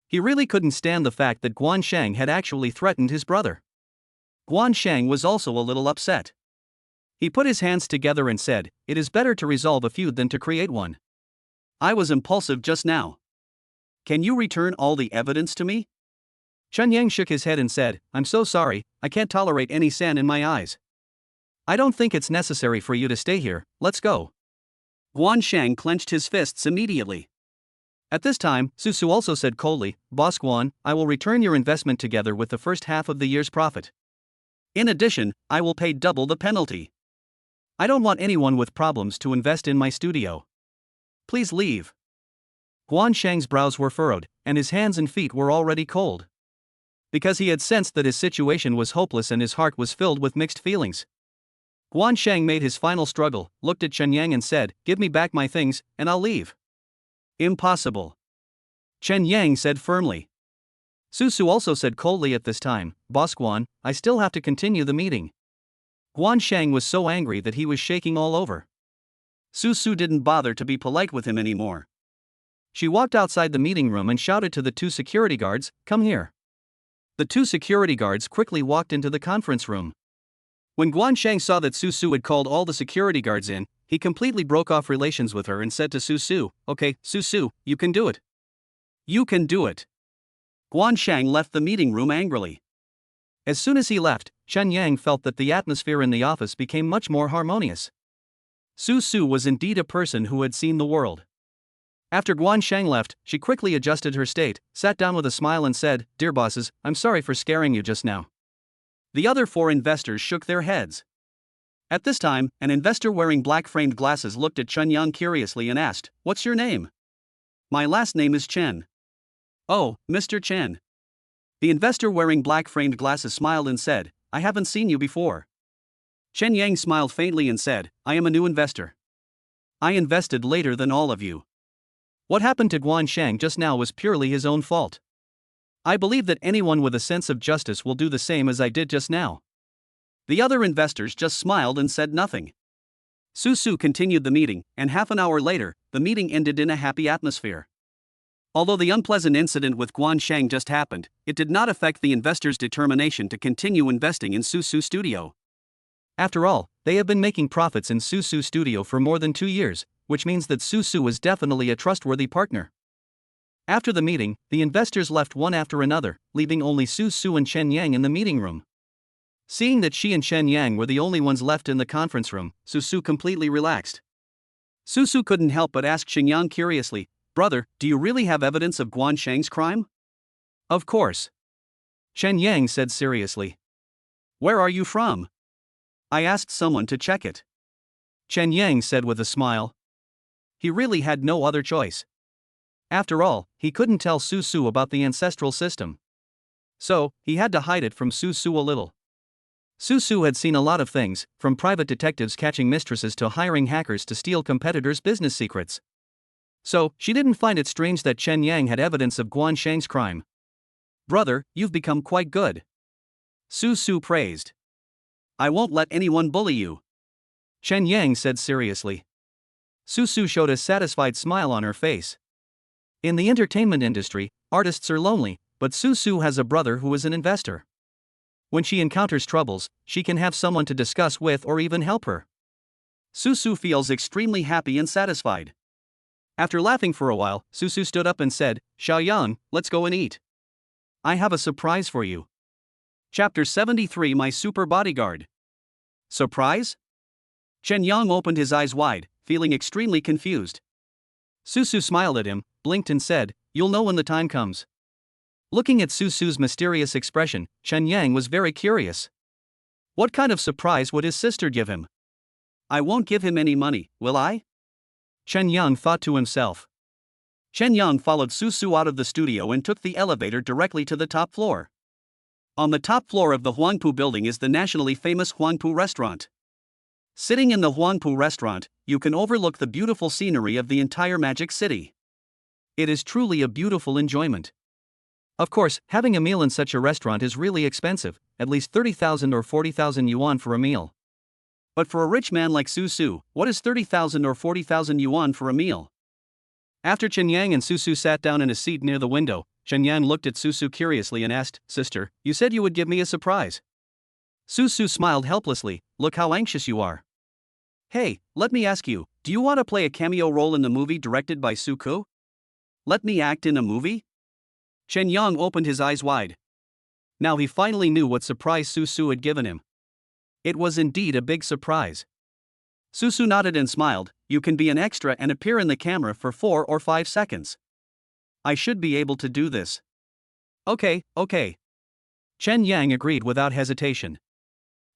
He really couldn't stand the fact that Guan Shang had actually threatened his brother. Guan Shang was also a little upset. He put his hands together and said, "It is better to resolve a feud than to create one. I was impulsive just now. Can you return all the evidence to me?" Chen Yang shook his head and said, "I'm so sorry, I can't tolerate any sand in my eyes. I don't think it's necessary for you to stay here, let's go." Guan Shang clenched his fists immediately. At this time, Su also said coldly, "Boss Guan, I will return your investment together with the first half of the year's profit. In addition, I will pay double the penalty. I don't want anyone with problems to invest in my studio. Please leave." Guan Shang's brows were furrowed, and his hands and feet were already cold. Because he had sensed that his situation was hopeless and his heart was filled with mixed feelings. Guan Shang made his final struggle, looked at Chen Yang and said, "Give me back my things, and I'll leave." "Impossible," Chen Yang said firmly. Su also said coldly at this time, "Boss Guan, I still have to continue the meeting." Guan Shang was so angry that he was shaking all over. Su didn't bother to be polite with him anymore. She walked outside the meeting room and shouted to the two security guards, "Come here." The two security guards quickly walked into the conference room. When Guan Shang saw that Su had called all the security guards in, he completely broke off relations with her and said to Su, "Okay, Su, you can do it. You can do it." Guan Shang left the meeting room angrily. As soon as he left, Chen Yang felt that the atmosphere in the office became much more harmonious. Su was indeed a person who had seen the world. After Guan Shang left, she quickly adjusted her state, sat down with a smile and said, "Dear bosses, I'm sorry for scaring you just now." The other four investors shook their heads. At this time, an investor wearing black-framed glasses looked at Chen Yang curiously and asked, "What's your name?" "My last name is Chen." "Oh, Mr. Chen." The investor wearing black-framed glasses smiled and said, "I haven't seen you before." Chen Yang smiled faintly and said, "I am a new investor. I invested later than all of you. What happened to Guan Shang just now was purely his own fault. I believe that anyone with a sense of justice will do the same as I did just now." The other investors just smiled and said nothing. Su continued the meeting, and half an hour later, the meeting ended in a happy atmosphere. Although the unpleasant incident with Guan Shang just happened, it did not affect the investors' determination to continue investing in Su Studio. After all, they have been making profits in Su Studio for more than 2 years, which means that Su was definitely a trustworthy partner. After the meeting, the investors left one after another, leaving only Su and Chen Yang in the meeting room. Seeing that she and Chen Yang were the only ones left in the conference room, Su completely relaxed. Su couldn't help but ask Chen Yang curiously, "Brother, do you really have evidence of Guan Shang's crime?" "Of course," Chen Yang said seriously. "Where are you from?" "I asked someone to check it," Chen Yang said with a smile. He really had no other choice. After all, he couldn't tell Su about the ancestral system. So, he had to hide it from Su a little. Su had seen a lot of things, from private detectives catching mistresses to hiring hackers to steal competitors' business secrets. So, she didn't find it strange that Chen Yang had evidence of Guan Shang's crime. "Brother, you've become quite good," Su praised. "I won't let anyone bully you," Chen Yang said seriously. Su showed a satisfied smile on her face. In the entertainment industry, artists are lonely, but Su has a brother who is an investor. When she encounters troubles, she can have someone to discuss with or even help her. Su feels extremely happy and satisfied. After laughing for a while, Su stood up and said, "Xiaoyan, let's go and eat. I have a surprise for you." Chapter 73 My Super Bodyguard. Surprise? Chen Yang opened his eyes wide, feeling extremely confused. Su smiled at him, blinked and said, "You'll know when the time comes." Looking at Su's mysterious expression, Chen Yang was very curious. What kind of surprise would his sister give him? "I won't give him any money, will I?" Chen Yang thought to himself. Chen Yang followed Su out of the studio and took the elevator directly to the top floor. On the top floor of the Huangpu building is the nationally famous Huangpu restaurant. Sitting in the Huangpu restaurant, you can overlook the beautiful scenery of the entire Magic City. It is truly a beautiful enjoyment. Of course, having a meal in such a restaurant is really expensive, at least 30,000 or 40,000 yuan for a meal. But for a rich man like Su, what is 30,000 or 40,000 yuan for a meal? After Chen Yang and Su sat down in a seat near the window, Chen Yang looked at Su curiously and asked, "Sister, you said you would give me a surprise." Su smiled helplessly, "Look how anxious you are." "Hey, let me ask you, do you want to play a cameo role in the movie directed by Suku? Let me act in a movie?" Chen Yang opened his eyes wide. Now he finally knew what surprise Su had given him. It was indeed a big surprise. Su nodded and smiled. "You can be an extra and appear in the camera for 4 or 5 seconds. I should be able to do this." Okay. Chen Yang agreed without hesitation.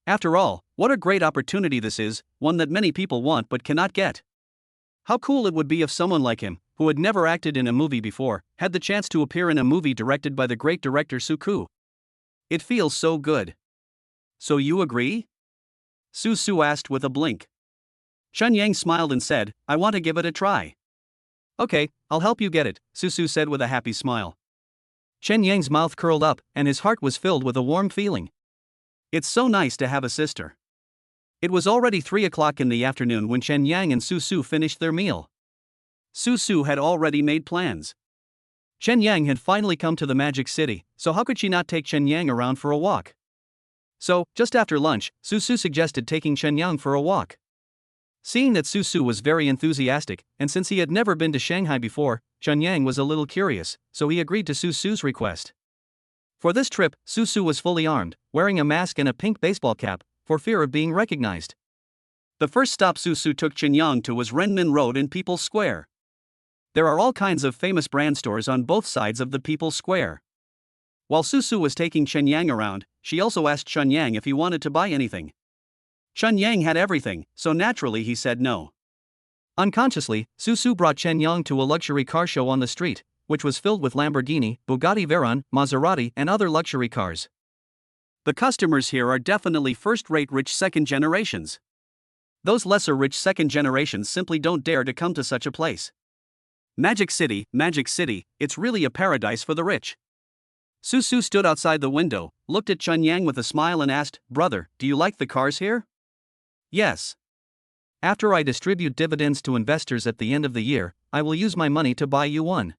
After all, what a great opportunity this is, one that many people want but cannot get. How cool it would be if someone like him, who had never acted in a movie before, had the chance to appear in a movie directed by the great director Suku. It feels so good. "So you agree?" Su asked with a blink. Chen Yang smiled and said, "I want to give it a try." "Okay, I'll help you get it," Su said with a happy smile. Chen Yang's mouth curled up, and his heart was filled with a warm feeling. It's so nice to have a sister. It was already 3 o'clock in the afternoon when Chen Yang and Su finished their meal. Su had already made plans. Chen Yang had finally come to the Magic City, so how could she not take Chen Yang around for a walk? So, just after lunch, Su suggested taking Chen Yang for a walk. Seeing that Su was very enthusiastic, and since he had never been to Shanghai before, Chen Yang was a little curious, so he agreed to Su's request. For this trip, Su was fully armed, wearing a mask and a pink baseball cap, for fear of being recognized. The first stop Su took Chen Yang to was Renmin Road in People's Square. There are all kinds of famous brand stores on both sides of the People's Square. While Su was taking Chen Yang around, she also asked Chen Yang if he wanted to buy anything. Chen Yang had everything, so naturally he said no. Unconsciously, Su brought Chen Yang to a luxury car show on the street, which was filled with Lamborghini, Bugatti Veyron, Maserati, and other luxury cars. The customers here are definitely first-rate rich second generations. Those lesser rich second generations simply don't dare to come to such a place. Magic City, it's really a paradise for the rich. Su stood outside the window, looked at Chen Yang with a smile and asked, "Brother, do you like the cars here?" "Yes. After I distribute dividends to investors at the end of the year, I will use my money to buy you one,"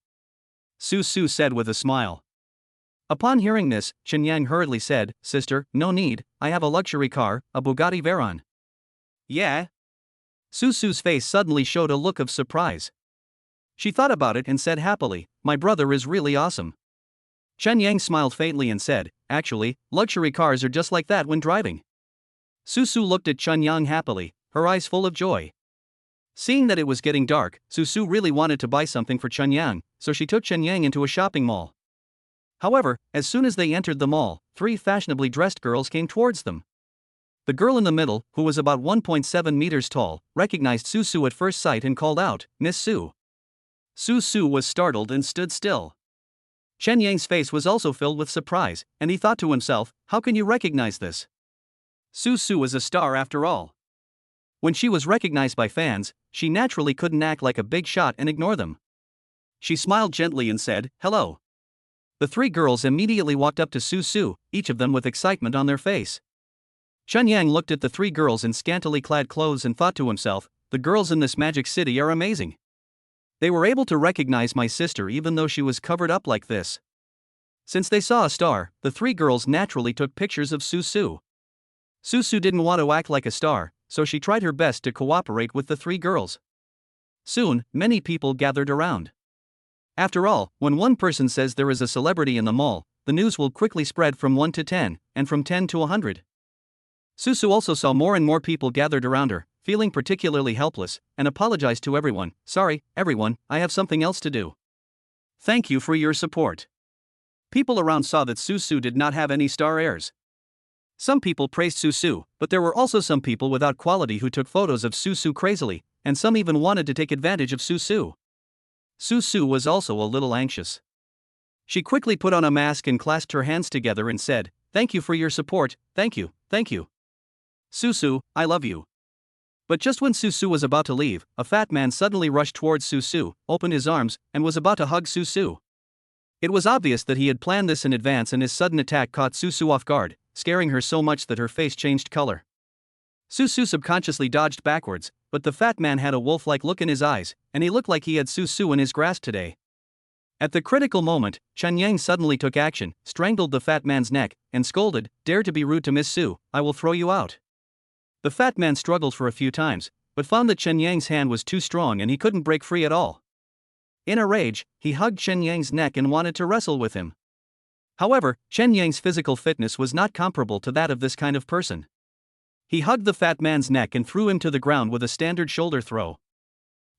Su said with a smile. Upon hearing this, Chen Yang hurriedly said, "Sister, no need, I have a luxury car, a Bugatti Veyron." "Yeah?" Su's face suddenly showed a look of surprise. She thought about it and said happily, "My brother is really awesome." Chen Yang smiled faintly and said, "Actually, luxury cars are just like that when driving." Su looked at Chen Yang happily, her eyes full of joy. Seeing that it was getting dark, Su really wanted to buy something for Chen Yang, so she took Chen Yang into a shopping mall. However, as soon as they entered the mall, 3 fashionably dressed girls came towards them. The girl in the middle, who was about 1.7 meters tall, recognized Su at first sight and called out, "Miss Su." Su was startled and stood still. Chen Yang's face was also filled with surprise, and he thought to himself, "How can you recognize this? Su is a star after all." When she was recognized by fans, she naturally couldn't act like a big shot and ignore them. She smiled gently and said, "Hello." The 3 girls immediately walked up to Su, each of them with excitement on their face. Chen Yang looked at the 3 girls in scantily clad clothes and thought to himself, "The girls in this Magic City are amazing. They were able to recognize my sister even though she was covered up like this." Since they saw a star, the 3 girls naturally took pictures of Su. Su didn't want to act like a star, so she tried her best to cooperate with the 3 girls. Soon, many people gathered around. After all, when one person says there is a celebrity in the mall, the news will quickly spread from 1 to 10, and from 10 to 100. Su also saw more and more people gathered around her, feeling particularly helpless, and apologized to everyone. "Sorry, everyone, I have something else to do. Thank you for your support." People around saw that Su did not have any star heirs. Some people praised Su, but there were also some people without quality who took photos of Su crazily, and some even wanted to take advantage of Su. Su was also a little anxious. She quickly put on a mask and clasped her hands together and said, "Thank you for your support, thank you. Su, I love you." But just when Su was about to leave, a fat man suddenly rushed towards Su, opened his arms, and was about to hug Su. It was obvious that he had planned this in advance, and his sudden attack caught Su off guard, scaring her so much that her face changed color. Su subconsciously dodged backwards, but the fat man had a wolf-like look in his eyes, and he looked like he had Su in his grasp today. At the critical moment, Chen Yang suddenly took action, strangled the fat man's neck, and scolded, "Dare to be rude to Miss Su, I will throw you out." The fat man struggled for a few times, but found that Chen Yang's hand was too strong and he couldn't break free at all. In a rage, he hugged Chen Yang's neck and wanted to wrestle with him. However, Chen Yang's physical fitness was not comparable to that of this kind of person. He hugged the fat man's neck and threw him to the ground with a standard shoulder throw.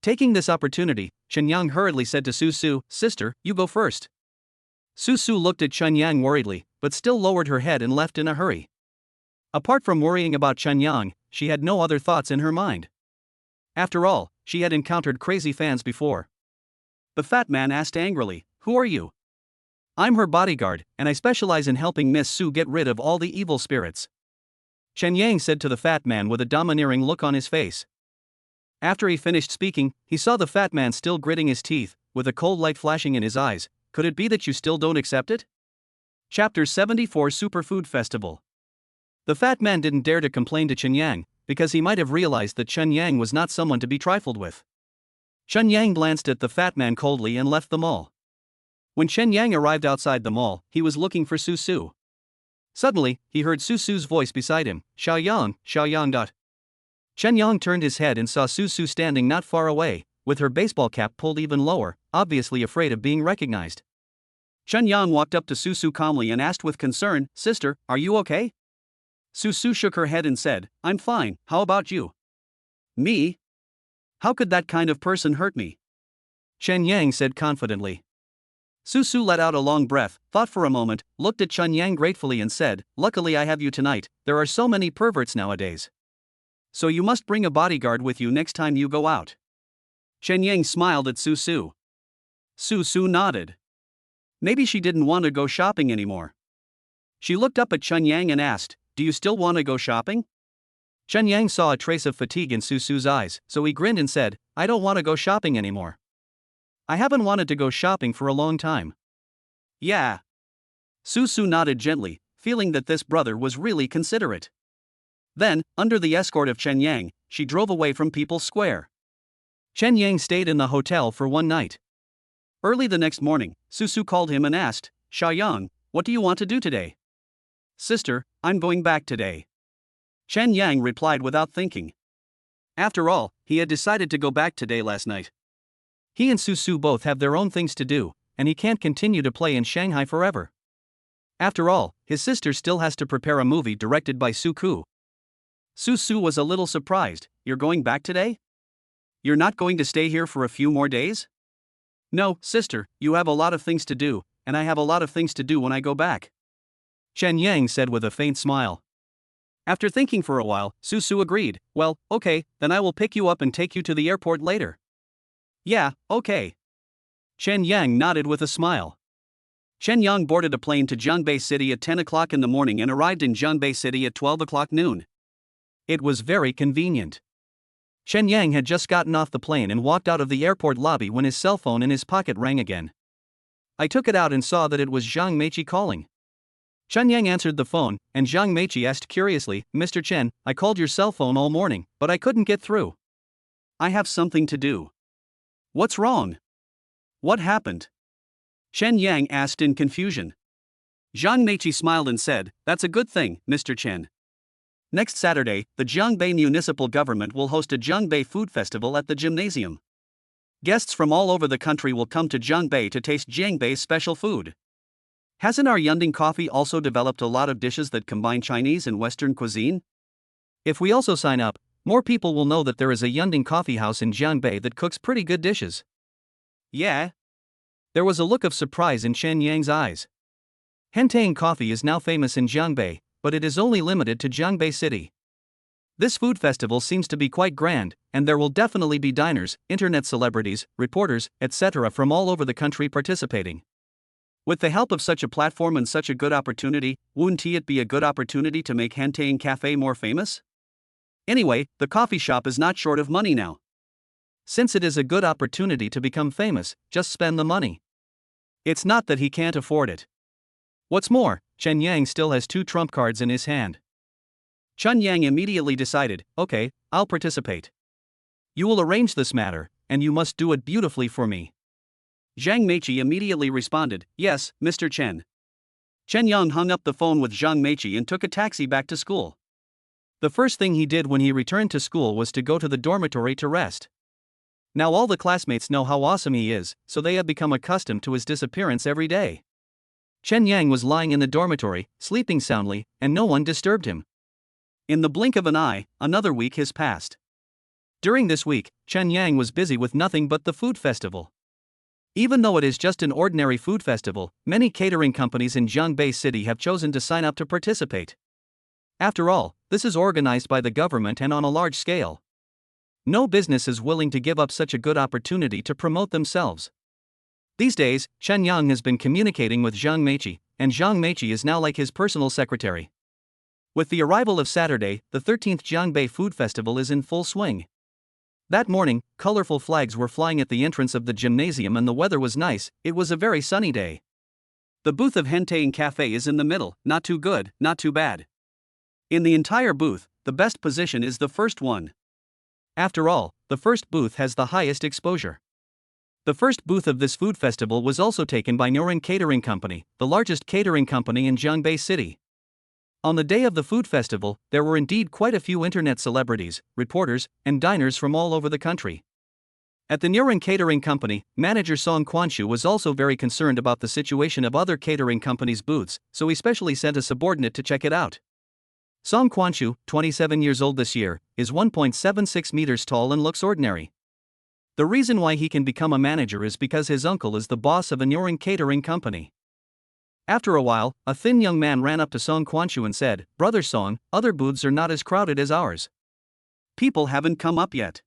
Taking this opportunity, Chen Yang hurriedly said to Su, "Sister, you go first." Su looked at Chen Yang worriedly, but still lowered her head and left in a hurry. Apart from worrying about Chen Yang, she had no other thoughts in her mind. After all, she had encountered crazy fans before. The fat man asked angrily, "Who are you?" "I'm her bodyguard, and I specialize in helping Miss Su get rid of all the evil spirits," Chen Yang said to the fat man with a domineering look on his face. After he finished speaking, he saw the fat man still gritting his teeth, with a cold light flashing in his eyes. "Could it be that you still don't accept it?" Chapter 74 Superfood Festival. The fat man didn't dare to complain to Chen Yang, because he might have realized that Chen Yang was not someone to be trifled with. Chen Yang glanced at the fat man coldly and left the mall. When Chen Yang arrived outside the mall, he was looking for Su. Suddenly, he heard Su's voice beside him, Xiaoyang. Chen Yang turned his head and saw Su standing not far away, with her baseball cap pulled even lower, obviously afraid of being recognized. Chen Yang walked up to Su calmly and asked with concern, "Sister, are you okay?" Su shook her head and said, "I'm fine, how about you?" "Me? How could that kind of person hurt me?" Chen Yang said confidently. Su let out a long breath, thought for a moment, looked at Chen Yang gratefully and said, "Luckily I have you tonight, there are so many perverts nowadays. So you must bring a bodyguard with you next time you go out." Chen Yang smiled at Su. Su nodded. Maybe she didn't want to go shopping anymore. She looked up at Chen Yang and asked, "Do you still want to go shopping?" Chen Yang saw a trace of fatigue in Su's eyes, so he grinned and said, "I don't want to go shopping anymore. I haven't wanted to go shopping for a long time." "Yeah." Su nodded gently, feeling that this brother was really considerate. Then, under the escort of Chen Yang, she drove away from People's Square. Chen Yang stayed in the hotel for one night. Early the next morning, Su called him and asked, "Xiaoyang, what do you want to do today?" "Sister, I'm going back today." Chen Yang replied without thinking. After all, he had decided to go back today last night. He and Su both have their own things to do, and he can't continue to play in Shanghai forever. After all, his sister still has to prepare a movie directed by Su Ku. Su was a little surprised. "You're going back today? You're not going to stay here for a few more days?" "No, sister, you have a lot of things to do, and I have a lot of things to do when I go back," Chen Yang said with a faint smile. After thinking for a while, Su agreed, "Well, okay, then I will pick you up and take you to the airport later." "Yeah, okay." Chen Yang nodded with a smile. Chen Yang boarded a plane to Jiangbei City at 10 o'clock in the morning and arrived in Jiangbei City at 12 o'clock noon. It was very convenient. Chen Yang had just gotten off the plane and walked out of the airport lobby when his cell phone in his pocket rang again. I took it out and saw that it was Zhang Meiqi calling. Chen Yang answered the phone, and Zhang Meiqi asked curiously, "Mr. Chen, I called your cell phone all morning, but I couldn't get through. I have something to do." "What's wrong? What happened?" Chen Yang asked in confusion. Zhang Meiqi smiled and said, "That's a good thing, Mr. Chen. Next Saturday, the Jiangbei municipal government will host a Jiangbei food festival at the gymnasium. Guests from all over the country will come to Jiangbei to taste Jiangbei's special food. Hasn't our Yunding Coffee also developed a lot of dishes that combine Chinese and Western cuisine? If we also sign up, more people will know that there is a Yunding Coffee house in Jiangbei that cooks pretty good dishes." "Yeah?" There was a look of surprise in Chen Yang's eyes. Hentang coffee is now famous in Jiangbei, but it is only limited to Jiangbei City. This food festival seems to be quite grand, and there will definitely be diners, internet celebrities, reporters, etc. from all over the country participating. With the help of such a platform and such a good opportunity, wouldn't it be a good opportunity to make Hentang Cafe more famous? Anyway, the coffee shop is not short of money now. Since it is a good opportunity to become famous, just spend the money. It's not that he can't afford it. What's more, Chen Yang still has 2 trump cards in his hand. Chun Yang immediately decided, okay, I'll participate. You will arrange this matter, and you must do it beautifully for me. Zhang Meiqi immediately responded, yes, Mr. Chen. Chen Yang hung up the phone with Zhang Meiqi and took a taxi back to school. The first thing he did when he returned to school was to go to the dormitory to rest. Now all the classmates know how awesome he is, so they have become accustomed to his disappearance every day. Chen Yang was lying in the dormitory, sleeping soundly, and no one disturbed him. In the blink of an eye, another week has passed. During this week, Chen Yang was busy with nothing but the food festival. Even though it is just an ordinary food festival, many catering companies in Jiangbei City have chosen to sign up to participate. After all, this is organized by the government and on a large scale. No business is willing to give up such a good opportunity to promote themselves. These days, Chen Yang has been communicating with Zhang Meiqi, and Zhang Meiqi is now like his personal secretary. With the arrival of Saturday, the 13th Jiangbei Food Festival is in full swing. That morning, colorful flags were flying at the entrance of the gymnasium and the weather was nice. It was a very sunny day. The booth of Henteing Cafe is in the middle, not too good, not too bad. In the entire booth, the best position is the first one. After all, the first booth has the highest exposure. The first booth of this food festival was also taken by Nuren Catering Company, the largest catering company in Jiangbei City. On the day of the food festival, there were indeed quite a few internet celebrities, reporters, and diners from all over the country. At the Nuren Catering Company, manager Song Quanshu was also very concerned about the situation of other catering companies' booths, so he specially sent a subordinate to check it out. Song Quanshu, 27 years old this year, is 1.76 meters tall and looks ordinary. The reason why he can become a manager is because his uncle is the boss of a Nuren Catering Company. After a while, a thin young man ran up to Song Quanshu and said, "Brother Song, other booths are not as crowded as ours. People haven't come up yet.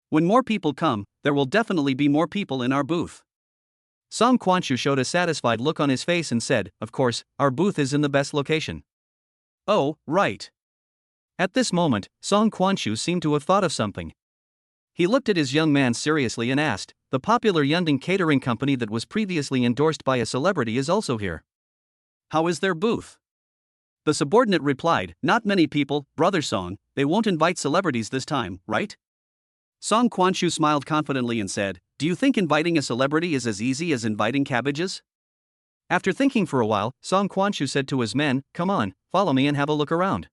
When more people come, there will definitely be more people in our booth." Song Quanshu showed a satisfied look on his face and said, "Of course, our booth is in the best location." "Oh, right." At this moment, Song Quanshu seemed to have thought of something. He looked at his young man seriously and asked, "The popular Yunding Catering Company that was previously endorsed by a celebrity is also here. How is their booth?" The subordinate replied, "Not many people, Brother Song, they won't invite celebrities this time, right?" Song Quanshu smiled confidently and said, "Do you think inviting a celebrity is as easy as inviting cabbages?" After thinking for a while, Song Quanshu said to his men, "Come on, follow me and have a look around."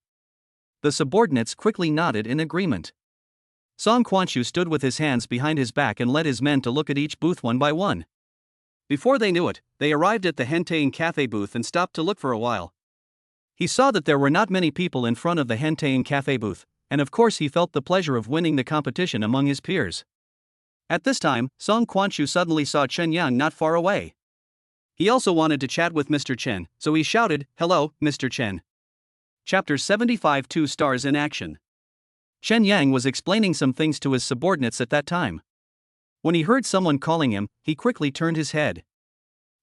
The subordinates quickly nodded in agreement. Song Quanshu stood with his hands behind his back and led his men to look at each booth one by one. Before they knew it, they arrived at the Henteing Cafe booth and stopped to look for a while. He saw that there were not many people in front of the Henteing Cafe booth, and of course he felt the pleasure of winning the competition among his peers. At this time, Song Quanshu suddenly saw Chen Yang not far away. He also wanted to chat with Mr. Chen, so he shouted, "Hello, Mr. Chen." Chapter 75 2 Stars in Action. Chen Yang was explaining some things to his subordinates at that time. When he heard someone calling him, he quickly turned his head.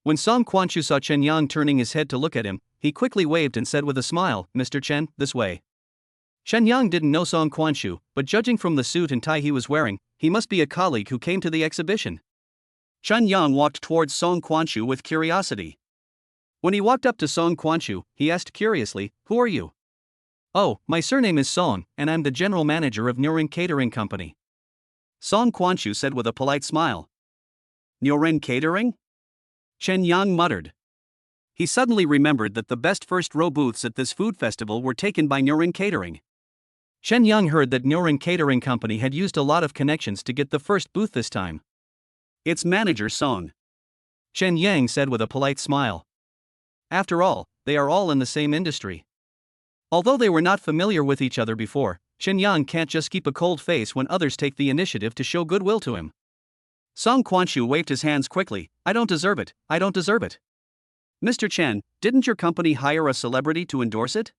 When Song Quanshu saw Chen Yang turning his head to look at him, he quickly waved and said with a smile, "Mr. Chen, this way." Chen Yang didn't know Song Quanshu, but judging from the suit and tie he was wearing, he must be a colleague who came to the exhibition. Chen Yang walked towards Song Quanshu with curiosity. When he walked up to Song Quanshu, he asked curiously, "Who are you?" "Oh, my surname is Song, and I'm the general manager of Nuren Catering Company." Song Quanshu said with a polite smile. "Nuren Catering?" Chen Yang muttered. He suddenly remembered that the best first-row booths at this food festival were taken by Nuren Catering. Chen Yang heard that Nuren Catering Company had used a lot of connections to get the first booth this time. "It's manager Song," Chen Yang said with a polite smile. After all, they are all in the same industry. Although they were not familiar with each other before, Chen Yang can't just keep a cold face when others take the initiative to show goodwill to him. Song Quanshu waved his hands quickly, "I don't deserve it, I don't deserve it." "Mr. Chen, didn't your company hire a celebrity to endorse it?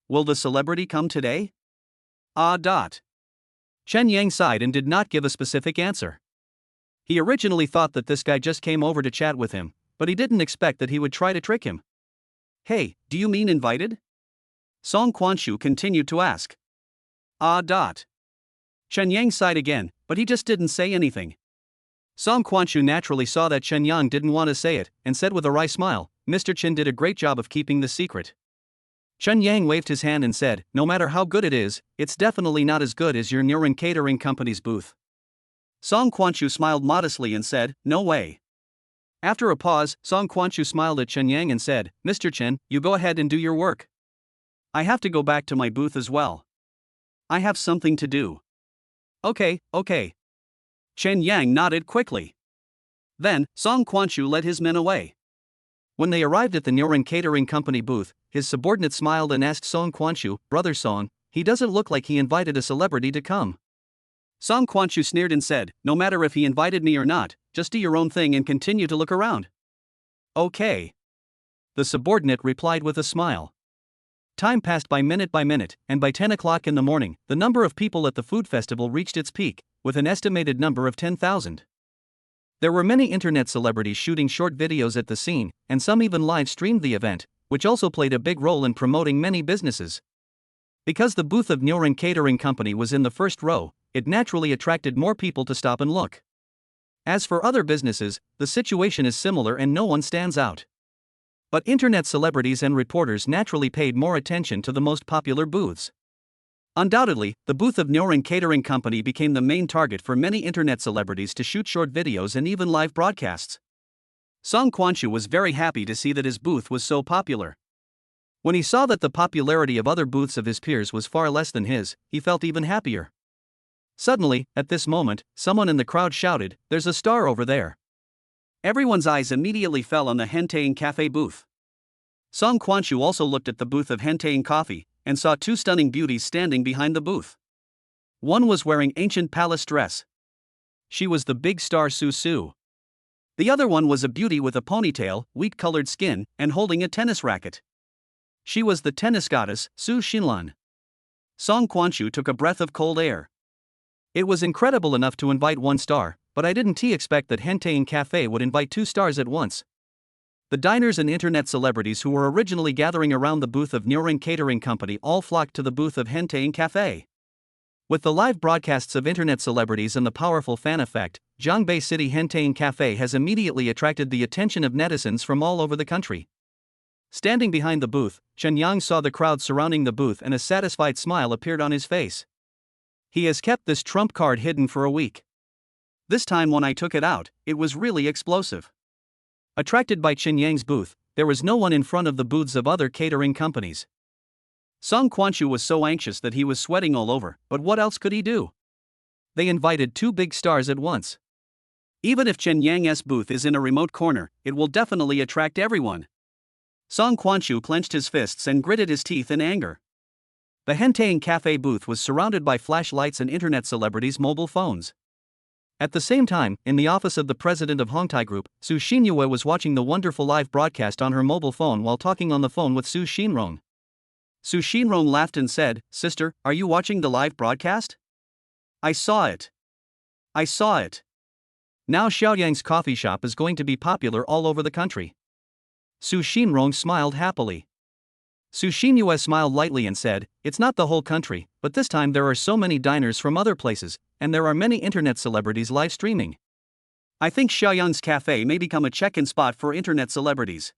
Will the celebrity come today?" Chen Yang sighed and did not give a specific answer. He originally thought that this guy just came over to chat with him, but he didn't expect that he would try to trick him. "Hey, do you mean invited?" Song Quanshu continued to ask. Chen Yang sighed again, but he just didn't say anything. Song Quanshu naturally saw that Chen Yang didn't want to say it, and said with a wry smile, "Mr. Chen did a great job of keeping the secret." Chen Yang waved his hand and said, "No matter how good it is, it's definitely not as good as your Niren Catering Company's booth." Song Quanchu smiled modestly and said, "No way." After a pause, Song Quanchu smiled at Chen Yang and said, "Mr. Chen, you go ahead and do your work. I have to go back to my booth as well. I have something to do." "Okay, okay." Chen Yang nodded quickly. Then, Song Quanchu led his men away. When they arrived at the Niren Catering Company booth, his subordinate smiled and asked Song Quanchu, "Brother Song, he doesn't look like he invited a celebrity to come." Song Quanchu sneered and said, "No matter if he invited me or not, just do your own thing and continue to look around." "Okay." The subordinate replied with a smile. Time passed by minute, and by 10 o'clock in the morning, the number of people at the food festival reached its peak, with an estimated number of 10,000. There were many internet celebrities shooting short videos at the scene, and some even live streamed the event, which also played a big role in promoting many businesses. Because the booth of Niren Catering Company was in the first row, it naturally attracted more people to stop and look. As for other businesses, the situation is similar and no one stands out. But internet celebrities and reporters naturally paid more attention to the most popular booths. Undoubtedly, the booth of Niren Catering Company became the main target for many internet celebrities to shoot short videos and even live broadcasts. Song Quanchu was very happy to see that his booth was so popular. When he saw that the popularity of other booths of his peers was far less than his, he felt even happier. Suddenly, at this moment, someone in the crowd shouted, "There's a star over there." Everyone's eyes immediately fell on the Henteing Cafe booth. Song Quanchu also looked at the booth of Henteing Coffee, and saw two stunning beauties standing behind the booth. One was wearing ancient palace dress. She was the big star Su Su. The other one was a beauty with a ponytail, wheat-colored skin, and holding a tennis racket. She was the tennis goddess, Su Xinlan. Song Quanchu took a breath of cold air. It was incredible enough to invite one star, but I didn't expect that Henteing Cafe would invite two stars at once. The diners and internet celebrities who were originally gathering around the booth of Niren Catering Company all flocked to the booth of Henteing Cafe. With the live broadcasts of internet celebrities and the powerful fan effect, Zhongbei City Henteing Cafe has immediately attracted the attention of netizens from all over the country. Standing behind the booth, Chen Yang saw the crowd surrounding the booth and a satisfied smile appeared on his face. He has kept this trump card hidden for a week. This time when I took it out, it was really explosive. Attracted by Chen Yang's booth, there was no one in front of the booths of other catering companies. Song Quanchu was so anxious that he was sweating all over, but what else could he do? They invited two big stars at once. Even if Chen Yang's booth is in a remote corner, it will definitely attract everyone. Song Quanchu clenched his fists and gritted his teeth in anger. The Henteing Cafe booth was surrounded by flashlights and internet celebrities' mobile phones. At the same time, in the office of the president of Hongtai Group, Su Xinyue was watching the wonderful live broadcast on her mobile phone while talking on the phone with Su Xinrong. Su Xinrong laughed and said, "Sister, are you watching the live broadcast?" "I saw it. I saw it. Now Xiaoyang's coffee shop is going to be popular all over the country." Su Xinrong smiled happily. Su Xinyue smiled lightly and said, "It's not the whole country, but this time there are so many diners from other places, and there are many internet celebrities live streaming. I think Xiaoyang's cafe may become a check-in spot for internet celebrities."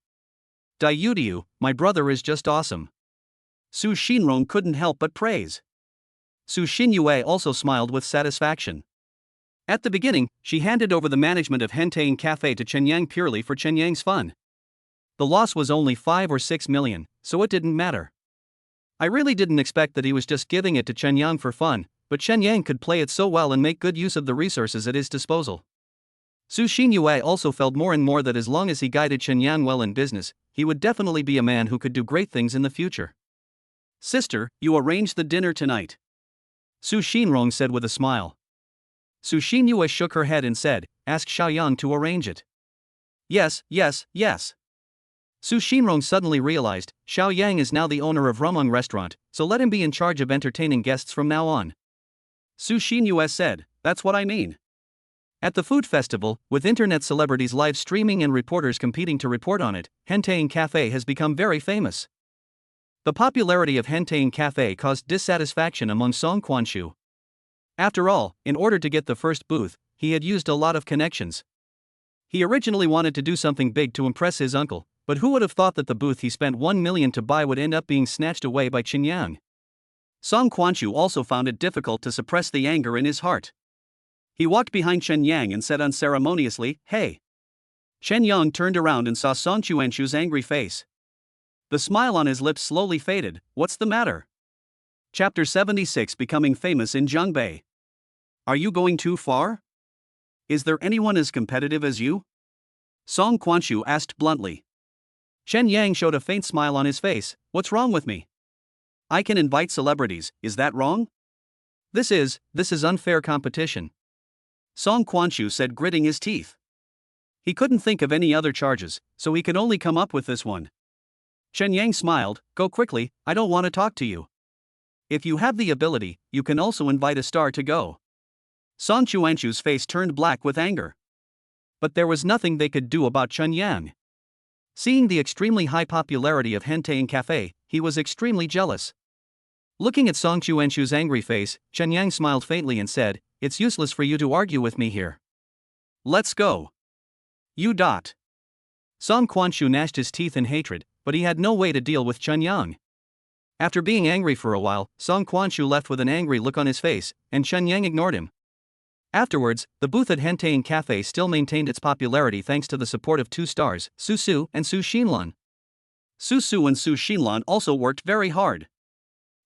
"Dai Yudiu, my brother is just awesome." Su Xinrong couldn't help but praise. Su Xinyue also smiled with satisfaction. At the beginning, she handed over the management of Henteing Cafe to Chen Yang purely for Chen Yang's fun. The loss was only 5 or 6 million, so it didn't matter. I really didn't expect that he was just giving it to Chen Yang for fun, but Chen Yang could play it so well and make good use of the resources at his disposal. Su Xinyue also felt more and more that as long as he guided Chen Yang well in business, he would definitely be a man who could do great things in the future. "Sister, you arranged the dinner tonight?" Su Xinrong said with a smile. Su Xinyue shook her head and said, "Ask Xiaoyang to arrange it." Yes. Su Xinrong suddenly realized, Xiaoyang is now the owner of Rumong Restaurant, so let him be in charge of entertaining guests from now on. Su Xinyue said, "That's what I mean." At the food festival, with internet celebrities live streaming and reporters competing to report on it, Henteing Cafe has become very famous. The popularity of Henteing Cafe caused dissatisfaction among Song Quanchu. After all, in order to get the first booth, he had used a lot of connections. He originally wanted to do something big to impress his uncle, But who would have thought that the booth he spent 1 million to buy would end up being snatched away by Chen Yang? Song Quanchu also found it difficult to suppress the anger in his heart. He walked behind Chen Yang and said unceremoniously, "Hey." Chen Yang turned around and saw Song Quanchu's angry face. The smile on his lips slowly faded. "What's the matter?" Chapter 76, Becoming Famous in Zhongbei. Are you going too far? Is there anyone as competitive as you? Song Quanchu asked bluntly. Chen Yang showed a faint smile on his face. What's wrong with me? I can invite celebrities, is that wrong? This is unfair competition. Song Quanchu said, gritting his teeth. He couldn't think of any other charges, so he could only come up with this one. Chen Yang smiled. Go quickly, I don't want to talk to you. If you have the ability, you can also invite a star to go. Song Quanchu's face turned black with anger. But there was nothing they could do about Chen Yang. Seeing the extremely high popularity of Hentai Cafe, he was extremely jealous. Looking at Song Quanchu's angry face, Chen Yang smiled faintly and said, "It's useless for you to argue with me here. Let's go." You dot. Song Quanchu gnashed his teeth in hatred, but he had no way to deal with Chen Yang. After being angry for a while, Song Quanchu left with an angry look on his face, and Chen Yang ignored him. Afterwards, the booth at Hentai Cafe still maintained its popularity thanks to the support of two stars, Su Su and Su Xinlan. Su Su and Su Xinlan also worked very hard.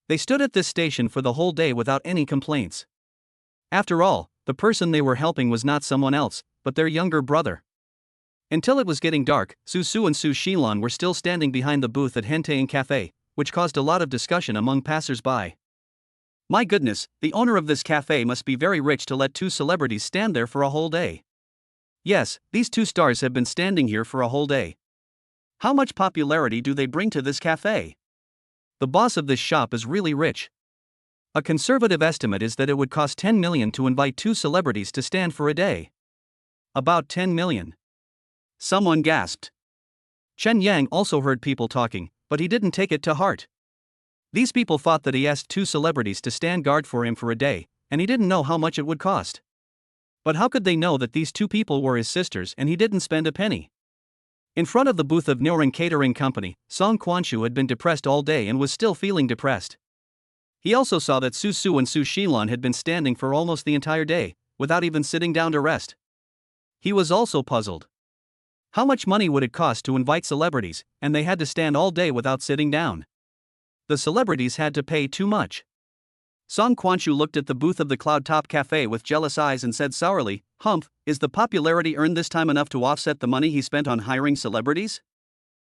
They stood at this station for the whole day without any complaints. After all, the person they were helping was not someone else, but their younger brother. Until it was getting dark, Su Su and Su Xinlan were still standing behind the booth at Hentai Cafe, which caused a lot of discussion among passers-by. My goodness, the owner of this cafe must be very rich to let two celebrities stand there for a whole day. Yes, these two stars have been standing here for a whole day. How much popularity do they bring to this cafe? The boss of this shop is really rich. A conservative estimate is that it would cost 10 million to invite two celebrities to stand for a day. About 10 million. Someone gasped. Chen Yang also heard people talking, but he didn't take it to heart. These people thought that he asked two celebrities to stand guard for him for a day, and he didn't know how much it would cost. But how could they know that these two people were his sisters and he didn't spend a penny? In front of the booth of Noren Catering Company, Song Quanchu had been depressed all day and was still feeling depressed. He also saw that Su Su and Su Xinlan had been standing for almost the entire day, without even sitting down to rest. He was also puzzled. How much money would it cost to invite celebrities, and they had to stand all day without sitting down? The celebrities had to pay too much. Song Quanchu looked at the booth of the Cloud Top Cafe with jealous eyes and said sourly, "Humph, is the popularity earned this time enough to offset the money he spent on hiring celebrities?"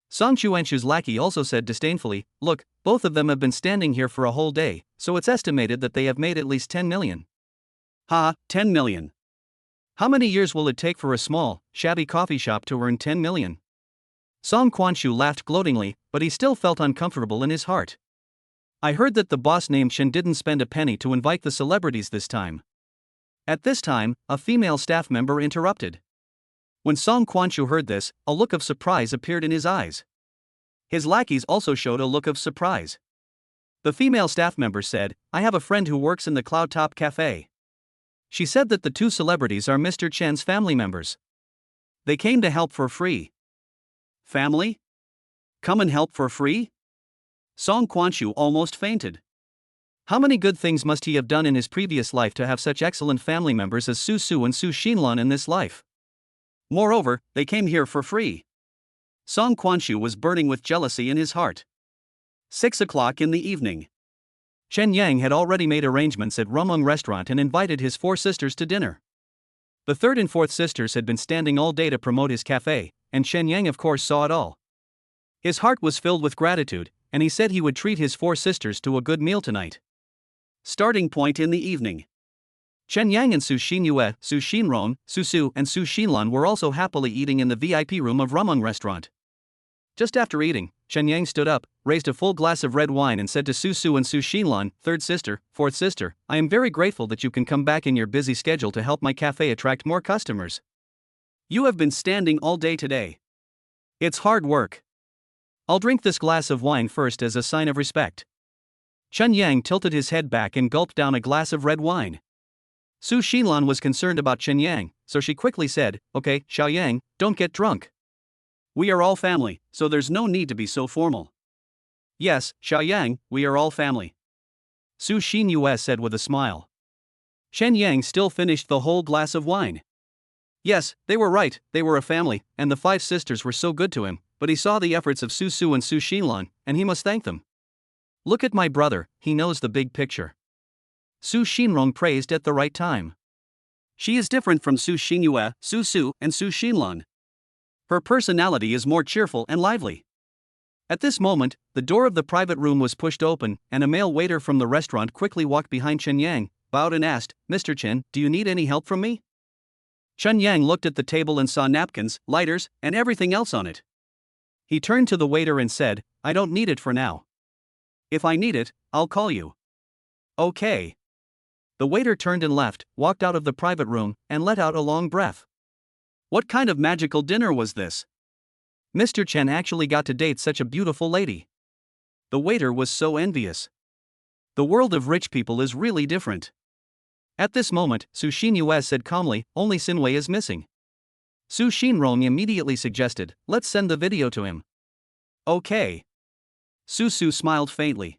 Song Quanchu's lackey also said disdainfully, "Look, both of them have been standing here for a whole day, so it's estimated that they have made at least 10 million. Ha, 10 million. How many years will it take for a small, shabby coffee shop to earn 10 million? Song Quanchu laughed gloatingly, but he still felt uncomfortable in his heart. I heard that the boss named Shen didn't spend a penny to invite the celebrities this time. At this time, a female staff member interrupted. When Song Quanchu heard this, a look of surprise appeared in his eyes. His lackeys also showed a look of surprise. The female staff member said, I have a friend who works in the Cloud Top Cafe. She said that the two celebrities are Mr. Chen's family members. They came to help for free. Family? Come and help for free? Song Quanchu almost fainted. How many good things must he have done in his previous life to have such excellent family members as Su Su and Su Xinlan in this life? Moreover, they came here for free. Song Quanchu was burning with jealousy in his heart. 6 o'clock in the evening. Chen Yang had already made arrangements at Rumung Restaurant and invited his 4 sisters to dinner. The 3rd and 4th sisters had been standing all day to promote his cafe, and Chen Yang of course saw it all. His heart was filled with gratitude, and he said he would treat his 4 sisters to a good meal tonight. Starting point in the evening. Chen Yang and Su Xinyue, Su Xinrong, Su Su and Su Xinlan were also happily eating in the VIP room of Rumung Restaurant. Just after eating, Chen Yang stood up, raised a full glass of red wine and said to Su Su and Su Xinlan, 3rd sister, 4th sister, I am very grateful that you can come back in your busy schedule to help my cafe attract more customers. You have been standing all day today. It's hard work. I'll drink this glass of wine first as a sign of respect. Chen Yang tilted his head back and gulped down a glass of red wine. Su Xinlan was concerned about Chen Yang, so she quickly said, Okay, Xiao Yang, don't get drunk. We are all family, so there's no need to be so formal. Yes, Xiaoyang, we are all family. Su Xinyue said with a smile. Chen Yang still finished the whole glass of wine. Yes, they were right, they were a family, and the five sisters were so good to him, but he saw the efforts of Su Su and Su Xinlan, and he must thank them. Look at my brother, he knows the big picture. Su Xinrong praised at the right time. She is different from Su Xinyue, Su Su, and Su Xinlan. Her personality is more cheerful and lively. At this moment, the door of the private room was pushed open, and a male waiter from the restaurant quickly walked behind Chen Yang, bowed and asked, Mr. Chen, do you need any help from me? Chen Yang looked at the table and saw napkins, lighters, and everything else on it. He turned to the waiter and said, I don't need it for now. If I need it, I'll call you. Okay. The waiter turned and left, walked out of the private room, and let out a long breath. What kind of magical dinner was this? Mr. Chen actually got to date such a beautiful lady. The waiter was so envious. The world of rich people is really different. At this moment, Su Xinyue said calmly, only Xinwei is missing. Su Xinrong immediately suggested, let's send the video to him. Okay. Su Su smiled faintly.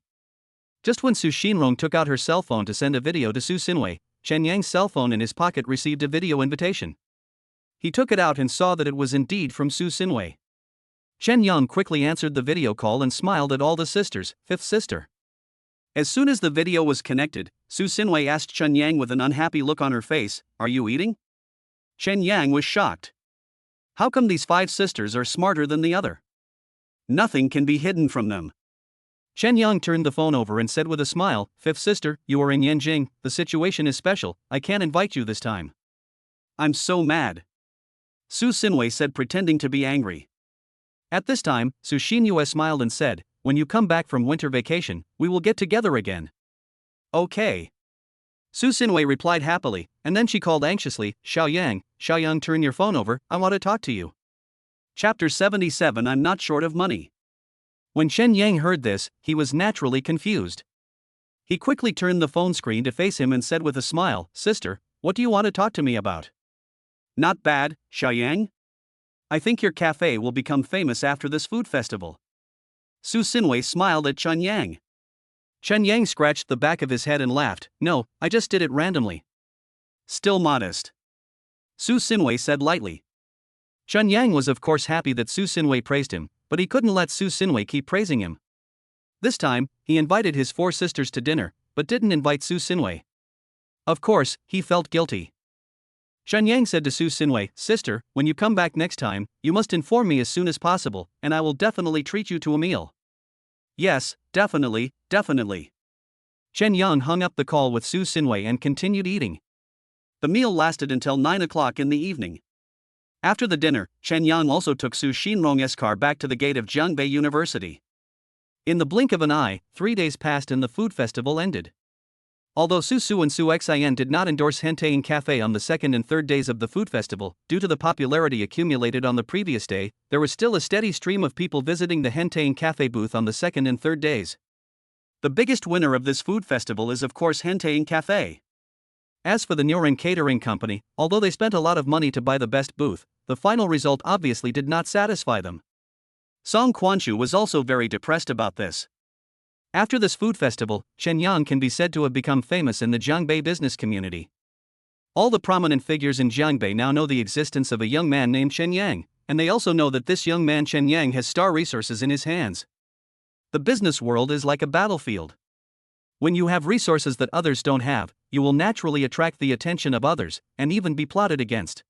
Just when Su Xinrong took out her cell phone to send a video to Su Xinwei, Chen Yang's cell phone in his pocket received a video invitation. He took it out and saw that it was indeed from Su Xinwei. Chen Yang quickly answered the video call and smiled at all the sisters, fifth sister. As soon as the video was connected, Su Xinwei asked Chen Yang with an unhappy look on her face, are you eating? Chen Yang was shocked. How come these five sisters are smarter than the other? Nothing can be hidden from them. Chen Yang turned the phone over and said with a smile, fifth sister, you are in Yanjing, the situation is special, I can't invite you this time. I'm so mad. Su Xinwei said pretending to be angry. At this time, Su Xinyue smiled and said, when you come back from winter vacation, we will get together again. Okay. Su Xinwei replied happily, and then she called anxiously, Xiaoyang, turn your phone over, I want to talk to you. Chapter 77 I'm not short of money. When Chen Yang heard this, he was naturally confused. He quickly turned the phone screen to face him and said with a smile, sister, what do you want to talk to me about? Not bad, Xiaoyang. I think your cafe will become famous after this food festival. Su Xinwei smiled at Chen Yang. Chen Yang scratched the back of his head and laughed, no, I just did it randomly. Still modest. Su Xinwei said lightly. Chen Yang was of course happy that Su Xinwei praised him, but he couldn't let Su Xinwei keep praising him. This time, he invited his four sisters to dinner, but didn't invite Su Xinwei. Of course, he felt guilty. Chen Yang said to Su Xinwei, sister, when you come back next time, you must inform me as soon as possible, and I will definitely treat you to a meal. Yes, definitely. Chen Yang hung up the call with Su Xinwei and continued eating. The meal lasted until 9 o'clock in the evening. After the dinner, Chen Yang also took Su Xinrong's car back to the gate of Jiangbei University. In the blink of an eye, 3 days passed and the food festival ended. Although Su Su and Su Xian did not endorse Henteing Cafe on the second and third days of the food festival, due to the popularity accumulated on the previous day, there was still a steady stream of people visiting the Henteing Cafe booth on the second and third days. The biggest winner of this food festival is of course Henteing Cafe. As for the Nyorin Catering Company, although they spent a lot of money to buy the best booth, the final result obviously did not satisfy them. Song Quanchu was also very depressed about this. After this food festival, Chen Yang can be said to have become famous in the Jiangbei business community. All the prominent figures in Jiangbei now know the existence of a young man named Chen Yang, and they also know that this young man Chen Yang has star resources in his hands. The business world is like a battlefield. When you have resources that others don't have, you will naturally attract the attention of others, and even be plotted against.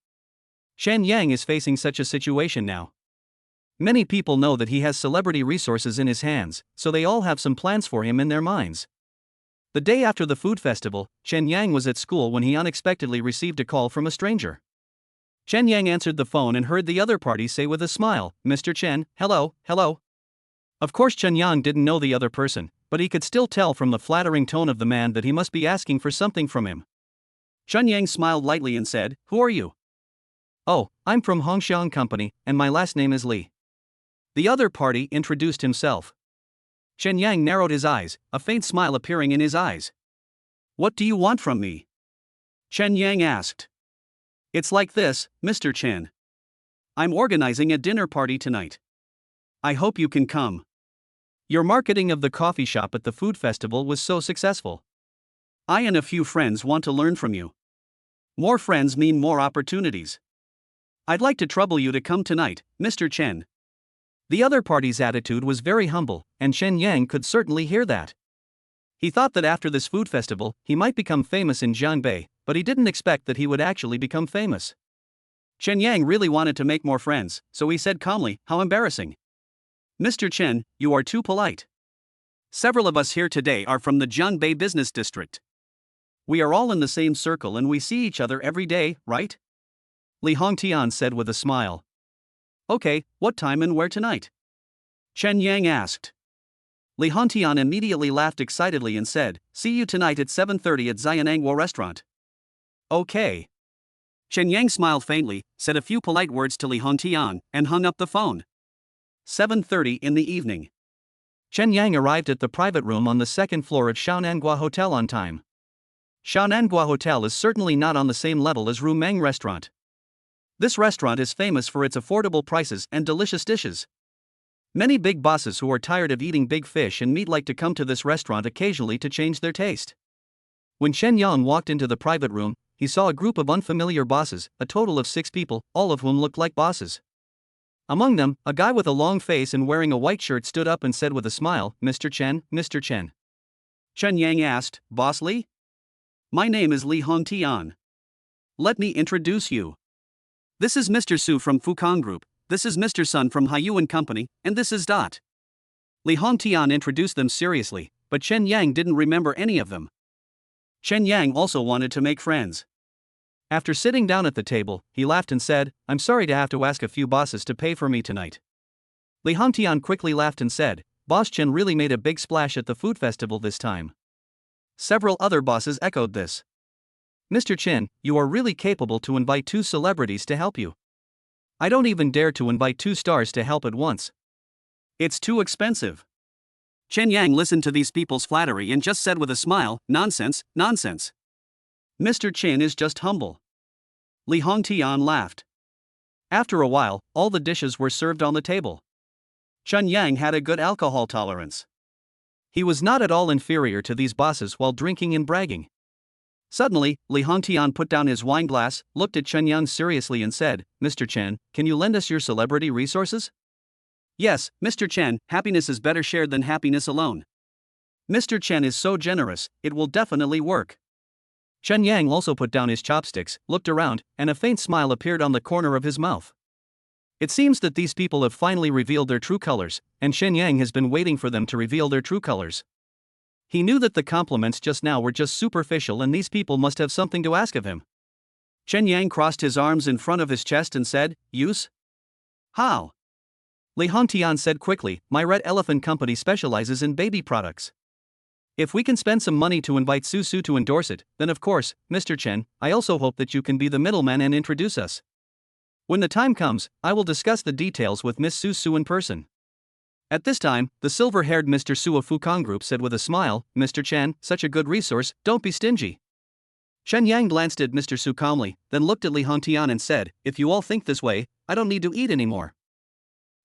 Chen Yang is facing such a situation now. Many people know that he has celebrity resources in his hands, so they all have some plans for him in their minds. The day after the food festival, Chen Yang was at school when he unexpectedly received a call from a stranger. Chen Yang answered the phone and heard the other party say with a smile, Mr. Chen, hello. Of course Chen Yang didn't know the other person, but he could still tell from the flattering tone of the man that he must be asking for something from him. Chen Yang smiled lightly and said, who are you? Oh, I'm from Hongxiang Company, and my last name is Li. The other party introduced himself. Chen Yang narrowed his eyes, a faint smile appearing in his eyes. What do you want from me? Chen Yang asked. It's like this, Mr. Chen. I'm organizing a dinner party tonight. I hope you can come. Your marketing of the coffee shop at the food festival was so successful. I and a few friends want to learn from you. More friends mean more opportunities. I'd like to trouble you to come tonight, Mr. Chen. The other party's attitude was very humble, and Chen Yang could certainly hear that. He thought that after this food festival, he might become famous in Jianbei, but he didn't expect that he would actually become famous. Chen Yang really wanted to make more friends, so he said calmly, "How embarrassing. Mr. Chen, you are too polite. Several of us here today are from the Jianbei business district. We are all in the same circle and we see each other every day, right?" Li Hongtian said with a smile. "Okay, what time and where tonight?" Chen Yang asked. Li Hongtian immediately laughed excitedly and said, "See you tonight at 7:30 at Xianangguo restaurant." "Okay." Chen Yang smiled faintly, said a few polite words to Li Hongtian, and hung up the phone. 7:30 in the evening. Chen Yang arrived at the private room on the second floor at Xiaonangua Hotel on time. Xiaonangua Hotel is certainly not on the same level as Rumeng Restaurant. This restaurant is famous for its affordable prices and delicious dishes. Many big bosses who are tired of eating big fish and meat like to come to this restaurant occasionally to change their taste. When Chen Yang walked into the private room, he saw a group of unfamiliar bosses, a total of 6 people, all of whom looked like bosses. Among them, a guy with a long face and wearing a white shirt stood up and said with a smile, "Mr. Chen, Mr. Chen." Chen Yang asked, "Boss Li? My name is Li Hongtian. Let me introduce you. This is Mr. Su from Fukang Group, this is Mr. Sun from Haiyuan Company, and this is Dot." Li Hongtian introduced them seriously, but Chen Yang didn't remember any of them. Chen Yang also wanted to make friends. After sitting down at the table, he laughed and said, "I'm sorry to have to ask a few bosses to pay for me tonight." Li Hongtian quickly laughed and said, "Boss Chen really made a big splash at the food festival this time." Several other bosses echoed this. "Mr. Chen, you are really capable to invite 2 celebrities to help you. I don't even dare to invite 2 stars to help at once. It's too expensive." Chen Yang listened to these people's flattery and just said with a smile, "Nonsense, nonsense. Mr. Chen is just humble." Li Hongtian laughed. After a while, all the dishes were served on the table. Chen Yang had a good alcohol tolerance. He was not at all inferior to these bosses while drinking and bragging. Suddenly, Li Hongtian put down his wine glass, looked at Chen Yang seriously and said, "Mr. Chen, can you lend us your celebrity resources?" "Yes, Mr. Chen, happiness is better shared than happiness alone. Mr. Chen is so generous, it will definitely work." Chen Yang also put down his chopsticks, looked around, and a faint smile appeared on the corner of his mouth. It seems that these people have finally revealed their true colors, and Chen Yang has been waiting for them to reveal their true colors. He knew that the compliments just now were just superficial and these people must have something to ask of him. Chen Yang crossed his arms in front of his chest and said, "Use? How?" Li Hongtian said quickly, "My Red Elephant Company specializes in baby products. If we can spend some money to invite Su Su to endorse it, then of course, Mr. Chen, I also hope that you can be the middleman and introduce us. When the time comes, I will discuss the details with Miss Su Su in person." At this time, the silver-haired Mr. Su of Fukang Group said with a smile, "Mr. Chen, such a good resource, don't be stingy." Chen Yang glanced at Mr. Su calmly, then looked at Li Hongtian and said, "If you all think this way, I don't need to eat anymore."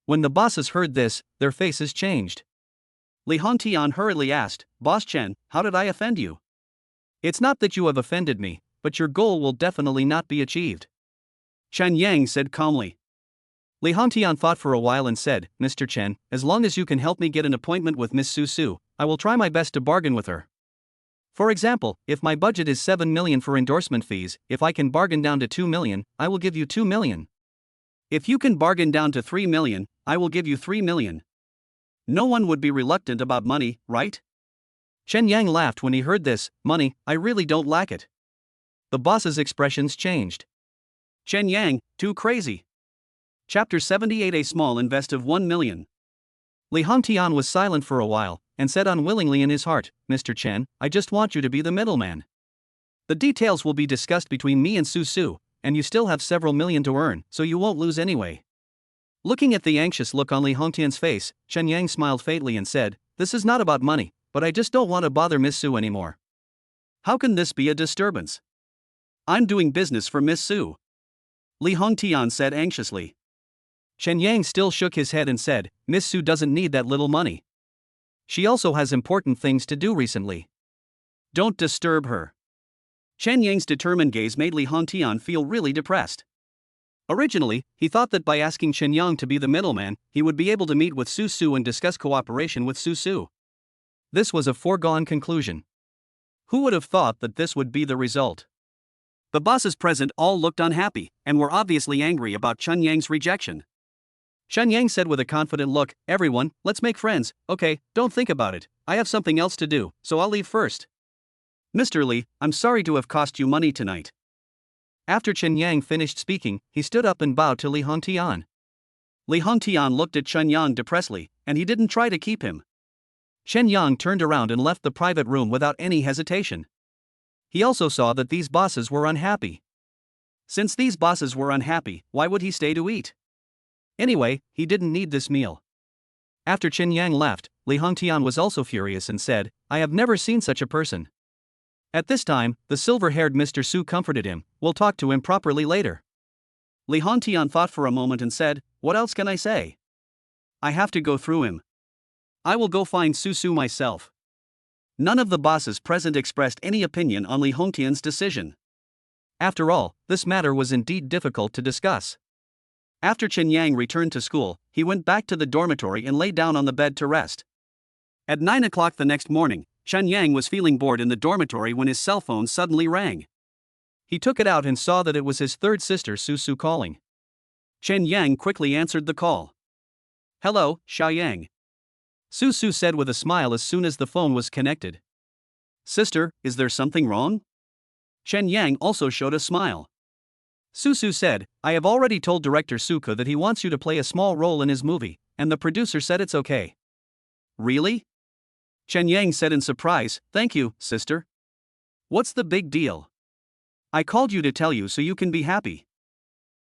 When the bosses heard this, their faces changed. Li Hongtian hurriedly asked, "Boss Chen, how did I offend you?" "It's not that you have offended me, but your goal will definitely not be achieved." Chen Yang said calmly. Li Hongtian thought for a while and said, "Mr. Chen, as long as you can help me get an appointment with Miss Su Su, I will try my best to bargain with her. For example, if my budget is 7 million for endorsement fees, if I can bargain down to 2 million, I will give you 2 million. If you can bargain down to 3 million, I will give you 3 million. No one would be reluctant about money, right?" Chen Yang laughed when he heard this. "Money, I really don't lack it." The boss's expressions changed. Chen Yang, too crazy. Chapter 78. A small invest of 1 million. Li Hongtian was silent for a while, and said unwillingly in his heart, "Mr. Chen, I just want you to be the middleman. The details will be discussed between me and Su Su, and you still have several million to earn, so you won't lose anyway." Looking at the anxious look on Li Hongtian's face, Chen Yang smiled faintly and said, "This is not about money, but I just don't want to bother Miss Su anymore." "How can this be a disturbance? I'm doing business for Miss Su," Li Hongtian said anxiously. Chen Yang still shook his head and said, Miss Su doesn't need that little money. She also has important things to do recently. Don't disturb her. Chen Yang's determined gaze made Li Hongtian feel really depressed. Originally, he thought that by asking Chen Yang to be the middleman, he would be able to meet with Su Su and discuss cooperation with Su Su. This was a foregone conclusion. Who would have thought that this would be the result? The bosses present all looked unhappy, and were obviously angry about Chen Yang's rejection. Chen Yang said with a confident look, Everyone, let's make friends, okay, don't think about it, I have something else to do, so I'll leave first. Mr. Li, I'm sorry to have cost you money tonight. After Chen Yang finished speaking, he stood up and bowed to Li Hongtian. Li Hongtian looked at Chen Yang depressedly, and he didn't try to keep him. Chen Yang turned around and left the private room without any hesitation. He also saw that these bosses were unhappy. Since these bosses were unhappy, why would he stay to eat? Anyway, he didn't need this meal. After Chen Yang left, Li Hongtian was also furious and said, I have never seen such a person. At this time, the silver-haired Mr. Su comforted him, we'll talk to him properly later. Li Hongtian thought for a moment and said, what else can I say? I have to go through him. I will go find Su Su myself. None of the bosses present expressed any opinion on Li Hongtian's decision. After all, this matter was indeed difficult to discuss. After Chen Yang returned to school, he went back to the dormitory and lay down on the bed to rest. At 9 o'clock the next morning, Chen Yang was feeling bored in the dormitory when his cell phone suddenly rang. He took it out and saw that it was his third sister Su Su calling. Chen Yang quickly answered the call. Hello, Xiaoyang. Su Su said with a smile as soon as the phone was connected. Sister, is there something wrong? Chen Yang also showed a smile. Su Su said, I have already told director Suka that he wants you to play a small role in his movie, and the producer said it's okay. Really? Chen Yang said in surprise, thank you, sister. What's the big deal? I called you to tell you so you can be happy.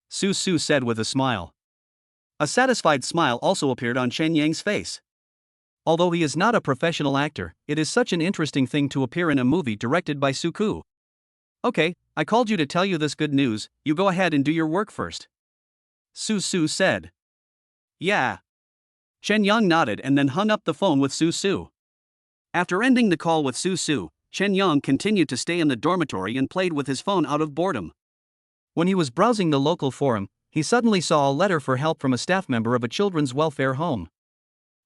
Su Su said with a smile. A satisfied smile also appeared on Chen Yang's face. Although he is not a professional actor, it is such an interesting thing to appear in a movie directed by Suku. Okay, I called you to tell you this good news, you go ahead and do your work first. Su Su said. Yeah. Chen Yang nodded and then hung up the phone with Su Su. After ending the call with Su Su, Chen Yang continued to stay in the dormitory and played with his phone out of boredom. When he was browsing the local forum, he suddenly saw a letter for help from a staff member of a children's welfare home.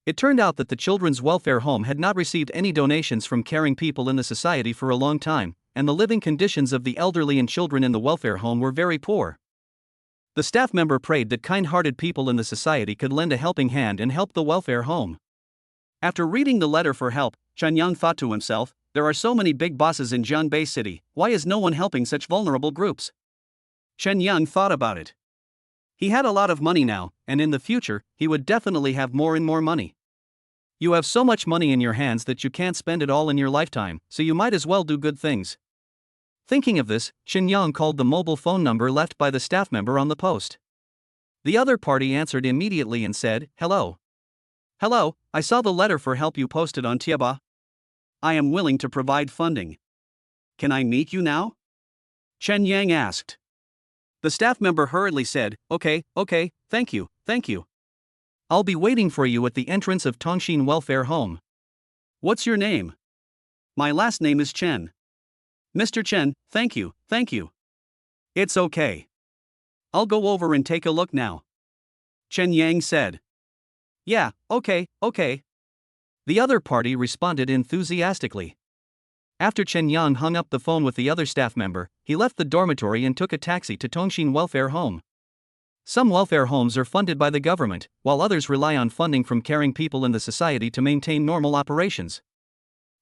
It turned out that the children's welfare home had not received any donations from caring people in the society for a long time, and the living conditions of the elderly and children in the welfare home were very poor. The staff member prayed that kind-hearted people in the society could lend a helping hand and help the welfare home. After reading the letter for help, Chen Yang thought to himself, there are so many big bosses in Jianbei City, why is no one helping such vulnerable groups? Chen Yang thought about it. He had a lot of money now, and in the future, he would definitely have more and more money. You have so much money in your hands that you can't spend it all in your lifetime, so you might as well do good things. Thinking of this, Chen Yang called the mobile phone number left by the staff member on the post. The other party answered immediately and said, Hello. Hello, I saw the letter for help you posted on Tieba. I am willing to provide funding. Can I meet you now? Chen Yang asked. The staff member hurriedly said, Okay, thank you. I'll be waiting for you at the entrance of Tongshin Welfare Home. What's your name? My last name is Chen. Mr. Chen, thank you. It's okay. I'll go over and take a look now. Chen Yang said. Yeah, okay. The other party responded enthusiastically. After Chen Yang hung up the phone with the other staff member, he left the dormitory and took a taxi to Tongshin Welfare Home. Some welfare homes are funded by the government, while others rely on funding from caring people in the society to maintain normal operations.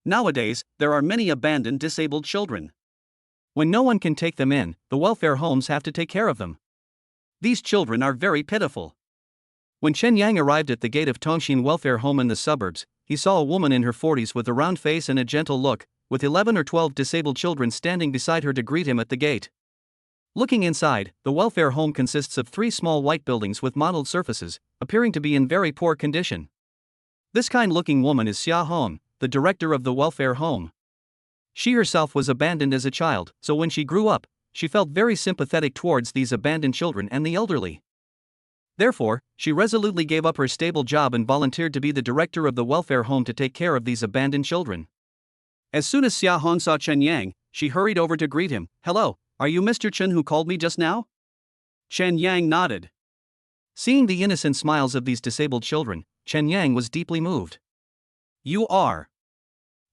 Nowadays, there are many abandoned disabled children. When no one can take them in, the welfare homes have to take care of them. These children are very pitiful. When Chen Yang arrived at the gate of Tongshin Welfare Home in the suburbs, he saw a woman in her 40s with a round face and a gentle look, with 11 or 12 disabled children standing beside her to greet him at the gate. Looking inside, the welfare home consists of 3 small white buildings with mottled surfaces, appearing to be in very poor condition. This kind-looking woman is Xia Hong, the director of the welfare home. She herself was abandoned as a child, so when she grew up, she felt very sympathetic towards these abandoned children and the elderly. Therefore, she resolutely gave up her stable job and volunteered to be the director of the welfare home to take care of these abandoned children. As soon as Xia Hong saw Chen Yang, she hurried over to greet him. "Hello, are you Mr. Chen who called me just now?" Chen Yang nodded. Seeing the innocent smiles of these disabled children, Chen Yang was deeply moved. "You are?"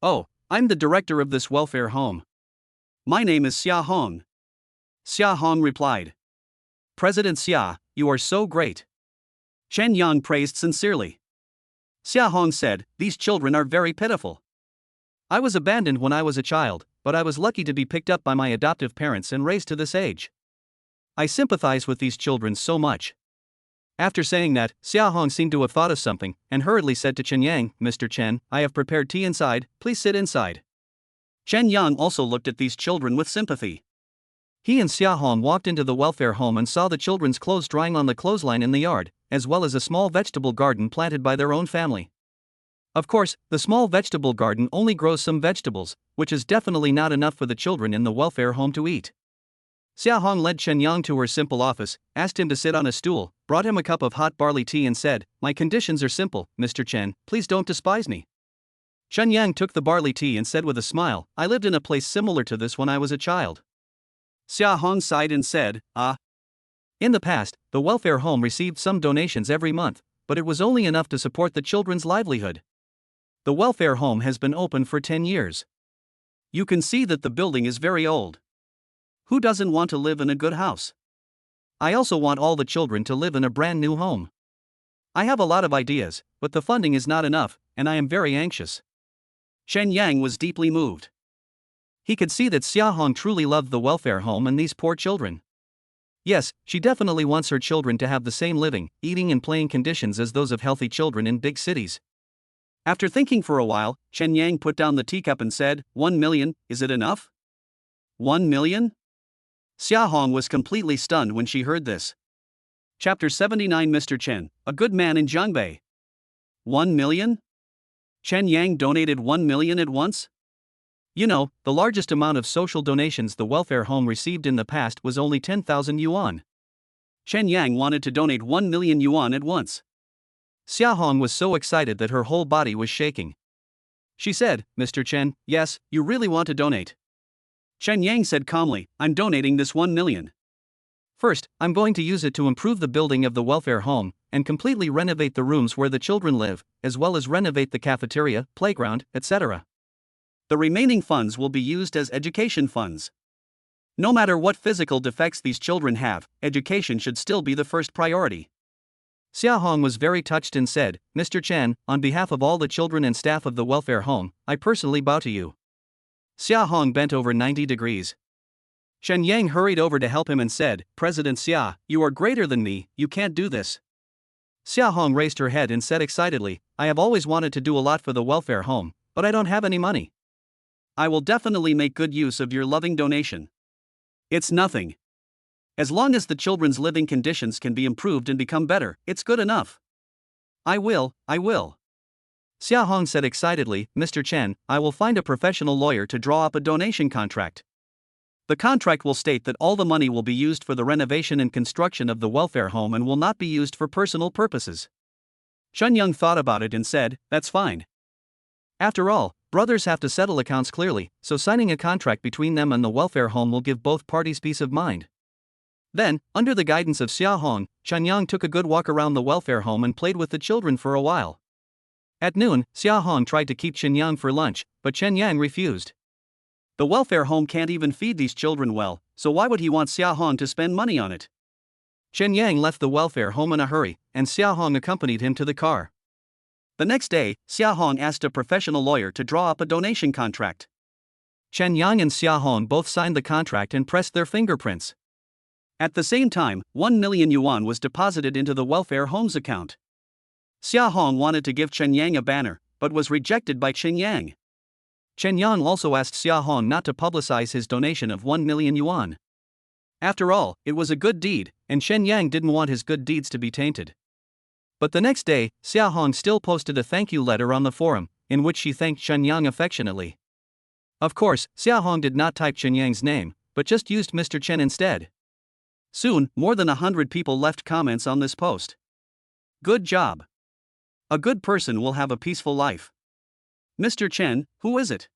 "Oh, I'm the director of this welfare home. My name is Xia Hong." Xia Hong replied. "President Xia, you are so great." Chen Yang praised sincerely. Xia Hong said, "These children are very pitiful. I was abandoned when I was a child, but I was lucky to be picked up by my adoptive parents and raised to this age. I sympathize with these children so much." After saying that, Xia Hong seemed to have thought of something, and hurriedly said to Chen Yang, "Mr. Chen, I have prepared tea inside, please sit inside." Chen Yang also looked at these children with sympathy. He and Xia Hong walked into the welfare home and saw the children's clothes drying on the clothesline in the yard, as well as a small vegetable garden planted by their own family. Of course, the small vegetable garden only grows some vegetables, which is definitely not enough for the children in the welfare home to eat. Xia Hong led Chen Yang to her simple office, asked him to sit on a stool, brought him a cup of hot barley tea and said, "My conditions are simple, Mr. Chen, please don't despise me." Chen Yang took the barley tea and said with a smile, "I lived in a place similar to this when I was a child." Xia Hong sighed and said, "Ah." In the past, the welfare home received some donations every month, but it was only enough to support the children's livelihood. The welfare home has been open for 10 years. You can see that the building is very old. Who doesn't want to live in a good house? I also want all the children to live in a brand new home. I have a lot of ideas, but the funding is not enough, and I am very anxious." Chen Yang was deeply moved. He could see that Xia Hong truly loved the welfare home and these poor children. Yes, she definitely wants her children to have the same living, eating and playing conditions as those of healthy children in big cities. After thinking for a while, Chen Yang put down the teacup and said, 1 million, is it enough? 1 million? Xia Hong was completely stunned when she heard this. Chapter 79 Mr. Chen, a good man in Jiangbei. 1 million? Chen Yang donated 1 million at once? You know, the largest amount of social donations the welfare home received in the past was only 10,000 yuan. Chen Yang wanted to donate 1 million yuan at once. Xia Hong was so excited that her whole body was shaking. She said, "Mr. Chen, yes, you really want to donate." Chen Yang said calmly, "I'm donating this 1 million. First, I'm going to use it to improve the building of the welfare home, and completely renovate the rooms where the children live, as well as renovate the cafeteria, playground, etc. The remaining funds will be used as education funds. No matter what physical defects these children have, education should still be the first priority." Xia Hong was very touched and said, "Mr. Chen, on behalf of all the children and staff of the welfare home, I personally bow to you." Xia Hong bent over 90 degrees. Chen Yang hurried over to help him and said, "President Xia, you are greater than me, you can't do this." Xia Hong raised her head and said excitedly, "I have always wanted to do a lot for the welfare home, but I don't have any money. I will definitely make good use of your loving donation. It's nothing. As long as the children's living conditions can be improved and become better, it's good enough. I will. Xia Hong said excitedly, "Mr. Chen, I will find a professional lawyer to draw up a donation contract. The contract will state that all the money will be used for the renovation and construction of the welfare home and will not be used for personal purposes." Chen Yang thought about it and said, "That's fine. After all, brothers have to settle accounts clearly, so signing a contract between them and the welfare home will give both parties peace of mind." Then, under the guidance of Xia Hong, Chen Yang took a good walk around the welfare home and played with the children for a while. At noon, Xia Hong tried to keep Chen Yang for lunch, but Chen Yang refused. The welfare home can't even feed these children well, so why would he want Xia Hong to spend money on it? Chen Yang left the welfare home in a hurry, and Xia Hong accompanied him to the car. The next day, Xia Hong asked a professional lawyer to draw up a donation contract. Chen Yang and Xia Hong both signed the contract and pressed their fingerprints. At the same time, 1 million yuan was deposited into the welfare home's account. Xia Hong wanted to give Chen Yang a banner, but was rejected by Chen Yang. Chen Yang also asked Xia Hong not to publicize his donation of 1 million yuan. After all, it was a good deed, and Chen Yang didn't want his good deeds to be tainted. But the next day, Xia Hong still posted a thank you letter on the forum, in which she thanked Chen Yang affectionately. Of course, Xia Hong did not type Chen Yang's name, but just used Mr. Chen instead. Soon, more than 100 people left comments on this post. Good job. A good person will have a peaceful life. Mr. Chen, who is it?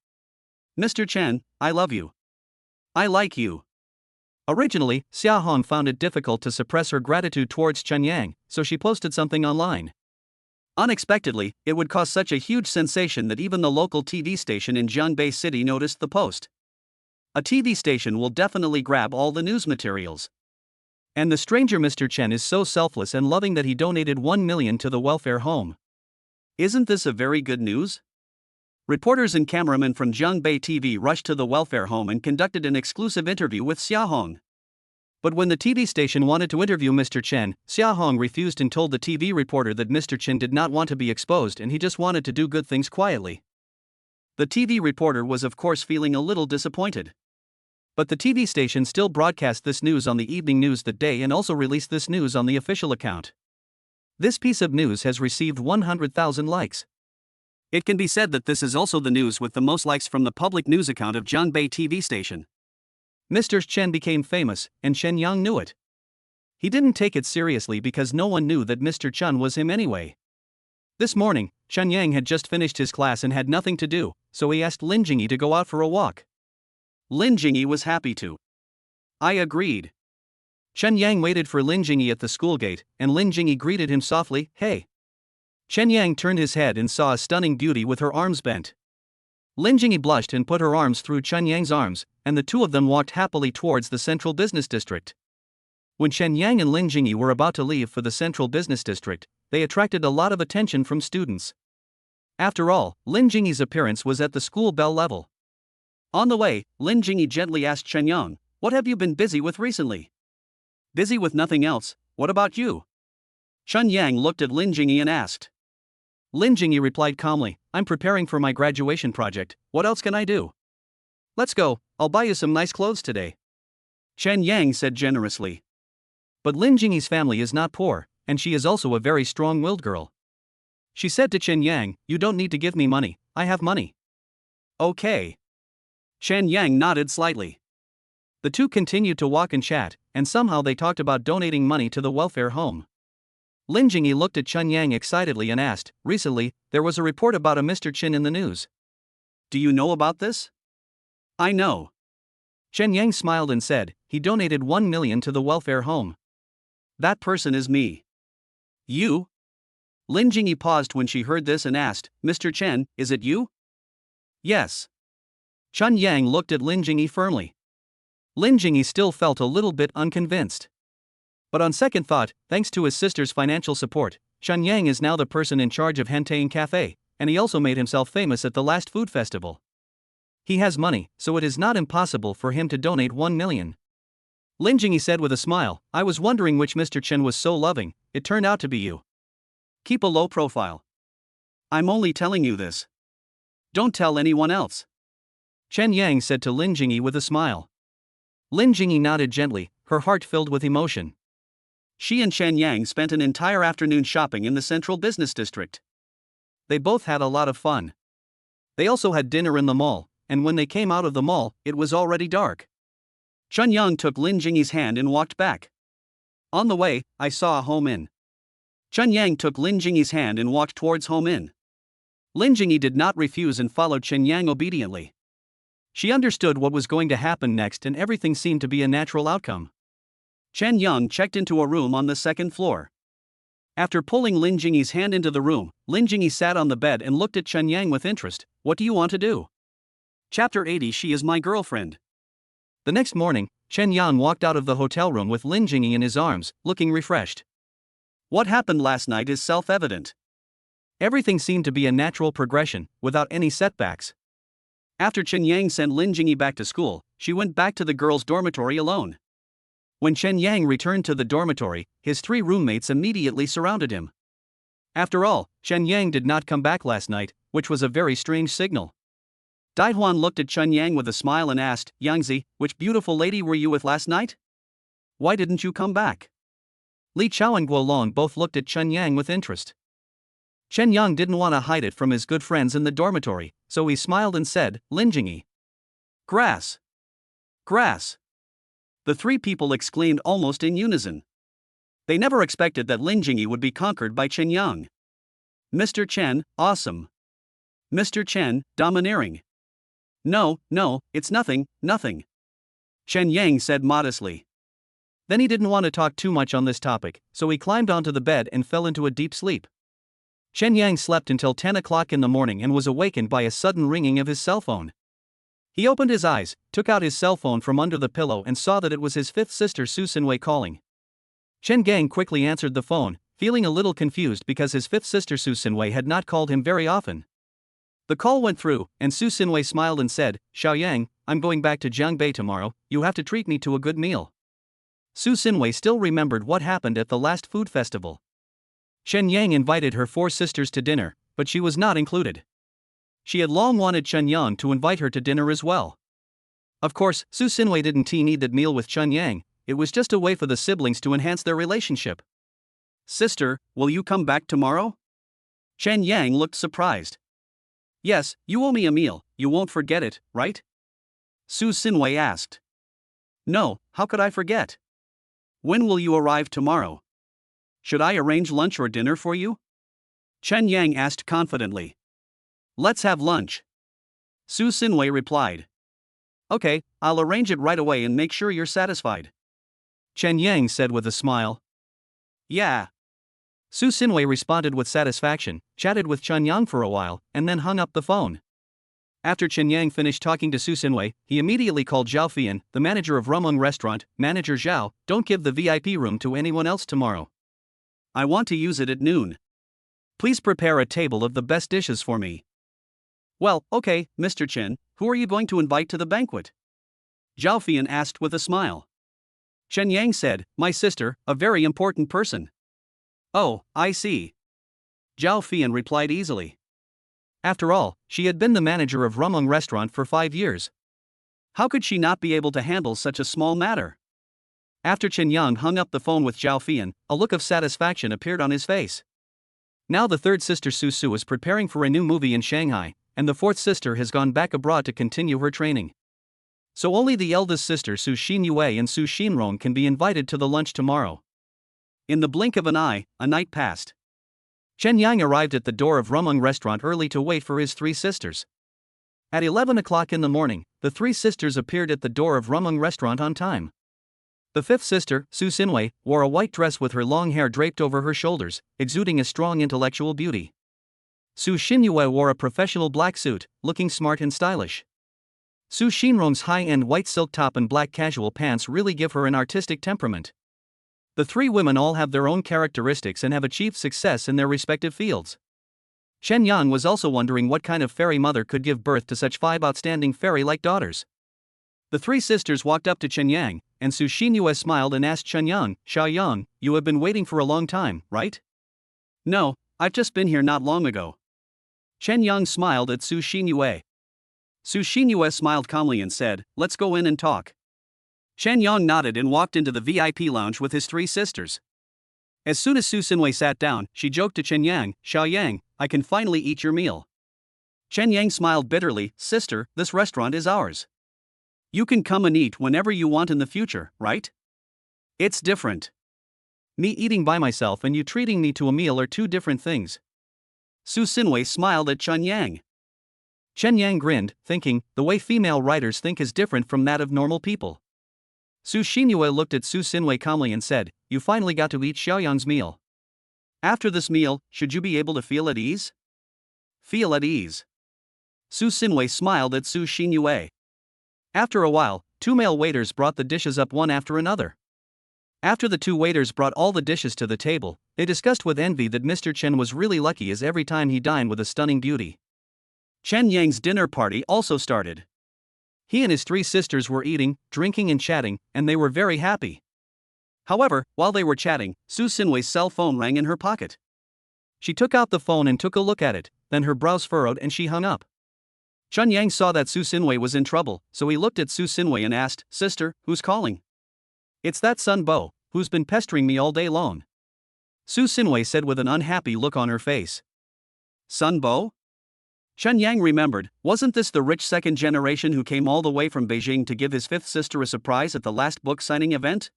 Mr. Chen, I love you. I like you. Originally, Xia Hong found it difficult to suppress her gratitude towards Chen Yang, so she posted something online. Unexpectedly, it would cause such a huge sensation that even the local TV station in Jiangbei City noticed the post. A TV station will definitely grab all the news materials. And the stranger Mr. Chen is so selfless and loving that he donated 1 million to the welfare home. Isn't this a very good news? Reporters and cameramen from Jiangbei TV rushed to the welfare home and conducted an exclusive interview with Xia Hong. But when the TV station wanted to interview Mr. Chen, Xia Hong refused and told the TV reporter that Mr. Chen did not want to be exposed and he just wanted to do good things quietly. The TV reporter was of course feeling a little disappointed. But the TV station still broadcast this news on the evening news that day and also released this news on the official account. This piece of news has received 100,000 likes. It can be said that this is also the news with the most likes from the public news account of Jiangbei TV station. Mr. Chen became famous, and Chen Yang knew it. He didn't take it seriously because no one knew that Mr. Chen was him anyway. This morning, Chen Yang had just finished his class and had nothing to do, so he asked Lin Jingyi to go out for a walk. Lin Jingyi was happy to. I agreed. Chen Yang waited for Lin Jingyi at the school gate, and Lin Jingyi greeted him softly, "Hey." Chen Yang turned his head and saw a stunning beauty with her arms bent. Lin Jingyi blushed and put her arms through Chen Yang's arms, and the two of them walked happily towards the central business district. When Chen Yang and Lin Jingyi were about to leave for the central business district, they attracted a lot of attention from students. After all, Lin Jingyi's appearance was at the school bell level. On the way, Lin Jingyi gently asked Chen Yang, "What have you been busy with recently?" "Busy with nothing else, what about you?" Chen Yang looked at Lin Jingyi and asked. Lin Jingyi replied calmly, "I'm preparing for my graduation project, what else can I do?" "Let's go, I'll buy you some nice clothes today," Chen Yang said generously. But Lin Jingyi's family is not poor, and she is also a very strong-willed girl. She said to Chen Yang, "You don't need to give me money, I have money." "Okay." Chen Yang nodded slightly. The two continued to walk and chat, and somehow they talked about donating money to the welfare home. Lin Jingyi looked at Chen Yang excitedly and asked, "Recently, there was a report about a Mr. Chen in the news. Do you know about this?" "I know." Chen Yang smiled and said, "He donated 1 million to the welfare home." "That person is me." "You?" Lin Jingyi paused when she heard this and asked, "Mr. Chen, is it you?" "Yes." Chen Yang looked at Lin Jingyi firmly. Lin Jingyi still felt a little bit unconvinced. But on second thought, thanks to his sister's financial support, Chen Yang is now the person in charge of Henteng Cafe, and he also made himself famous at the last food festival. He has money, so it is not impossible for him to donate 1 million. Lin Jingyi said with a smile, "I was wondering which Mr. Chen was so loving, it turned out to be you. Keep a low profile. I'm only telling you this. Don't tell anyone else," Chen Yang said to Lin Jingyi with a smile. Lin Jingyi nodded gently, her heart filled with emotion. She and Chen Yang spent an entire afternoon shopping in the central business district. They both had a lot of fun. They also had dinner in the mall, and when they came out of the mall, it was already dark. Chen Yang took Lin Jingyi's hand and walked back. On the way, I saw a home inn. Chen Yang took Lin Jingyi's hand and walked towards home inn. Lin Jingyi did not refuse and followed Chen Yang obediently. She understood what was going to happen next and everything seemed to be a natural outcome. Chen Yang checked into a room on the second floor. After pulling Lin Jingyi's hand into the room, Lin Jingyi sat on the bed and looked at Chen Yang with interest. "What do you want to do?" Chapter 80. She is my girlfriend. The next morning, Chen Yang walked out of the hotel room with Lin Jingyi in his arms, looking refreshed. What happened last night is self-evident. Everything seemed to be a natural progression, without any setbacks. After Chen Yang sent Lin Jingyi back to school, she went back to the girls' dormitory alone. When Chen Yang returned to the dormitory, his 3 roommates immediately surrounded him. After all, Chen Yang did not come back last night, which was a very strange signal. Daihuan looked at Chen Yang with a smile and asked, "Yangzi, which beautiful lady were you with last night? Why didn't you come back?" Li Chao and Guolong both looked at Chen Yang with interest. Chen Yang didn't want to hide it from his good friends in the dormitory, so he smiled and said, "Lin Jingyi. Grass. Grass." The three people exclaimed almost in unison. They never expected that Lin Jingyi would be conquered by Chen Yang. Mr. Chen, awesome. Mr. Chen, domineering. No, it's nothing, nothing. Chen Yang said modestly. Then he didn't want to talk too much on this topic, so he climbed onto the bed and fell into a deep sleep. Chen Yang slept until 10 o'clock in the morning and was awakened by a sudden ringing of his cell phone. He opened his eyes, took out his cell phone from under the pillow and saw that it was his fifth sister Su Xinwei calling. Chen Gang quickly answered the phone, feeling a little confused because his fifth sister Su Xinwei had not called him very often. The call went through, and Su Xinwei smiled and said, Xiaoyang, I'm going back to Jiangbei tomorrow, you have to treat me to a good meal. Su Xinwei still remembered what happened at the last food festival. Chen Yang invited her four sisters to dinner, but she was not included. She had long wanted Chen Yang to invite her to dinner as well. Of course, Su Xinwei didn't need that meal with Chen Yang, it was just a way for the siblings to enhance their relationship. Sister, will you come back tomorrow? Chen Yang looked surprised. Yes, you owe me a meal, you won't forget it, right? Su Xinwei asked. No, how could I forget? When will you arrive tomorrow? Should I arrange lunch or dinner for you? Chen Yang asked confidently. Let's have lunch. Su Xinwei replied. Okay, I'll arrange it right away and make sure you're satisfied. Chen Yang said with a smile. Yeah. Su Xinwei responded with satisfaction, chatted with Chen Yang for a while, and then hung up the phone. After Chen Yang finished talking to Su Xinwei, he immediately called Zhao Fian, the manager of Rumung Restaurant. Manager Zhao, don't give the VIP room to anyone else tomorrow. I want to use it at noon. Please prepare a table of the best dishes for me. Well, okay, Mr. Chen, who are you going to invite to the banquet? Zhao Fian asked with a smile. Chen Yang said, my sister, a very important person. Oh, I see. Zhao Fian replied easily. After all, she had been the manager of Rumung Restaurant for 5 years. How could she not be able to handle such a small matter? After Chen Yang hung up the phone with Zhao Fian, a look of satisfaction appeared on his face. Now the third sister Su Su is preparing for a new movie in Shanghai, and the fourth sister has gone back abroad to continue her training. So only the eldest sister Su Xinyue and Su Xinrong can be invited to the lunch tomorrow. In the blink of an eye, a night passed. Chen Yang arrived at the door of Rumung Restaurant early to wait for his three sisters. At 11 o'clock in the morning, the three sisters appeared at the door of Rumung Restaurant on time. The fifth sister, Su Xinwei, wore a white dress with her long hair draped over her shoulders, exuding a strong intellectual beauty. Su Xinyue wore a professional black suit, looking smart and stylish. Su Xinrong's high-end white silk top and black casual pants really give her an artistic temperament. The three women all have their own characteristics and have achieved success in their respective fields. Chen Yang was also wondering what kind of fairy mother could give birth to such 5 outstanding fairy-like daughters. The three sisters walked up to Chen Yang, and Su Xinyue smiled and asked Chen Yang, Xiaoyang, you have been waiting for a long time, right? No, I've just been here not long ago. Chen Yang smiled at Su Xinyue. Su Xinyue smiled calmly and said, let's go in and talk. Chen Yang nodded and walked into the VIP lounge with his three sisters. As soon as Su Xinwei sat down, she joked to Chen Yang, Xiaoyang, I can finally eat your meal. Chen Yang smiled bitterly, sister, this restaurant is ours. You can come and eat whenever you want in the future, right? It's different. Me eating by myself and you treating me to a meal are two different things. Su Xinwei smiled at Chen Yang. Chen Yang grinned, thinking, the way female writers think is different from that of normal people. Su Xinyue looked at Su Xinwei calmly and said, you finally got to eat Xiaoyang's meal. After this meal, should you be able to feel at ease? Feel at ease. Su Xinwei smiled at Su Xinyue. After a while, 2 male waiters brought the dishes up one after another. After the 2 waiters brought all the dishes to the table, they discussed with envy that Mr. Chen was really lucky as every time he dined with a stunning beauty. Chen Yang's dinner party also started. He and his 3 sisters were eating, drinking and chatting, and they were very happy. However, while they were chatting, Su Xinwei's cell phone rang in her pocket. She took out the phone and took a look at it, then her brows furrowed and she hung up. Chen Yang saw that Su Xinwei was in trouble, so he looked at Su Xinwei and asked, sister, who's calling? It's that Sun Bo, who's been pestering me all day long. Su Xinwei said with an unhappy look on her face. Sun Bo? Chen Yang remembered, wasn't this the rich second generation who came all the way from Beijing to give his fifth sister a surprise at the last book signing event?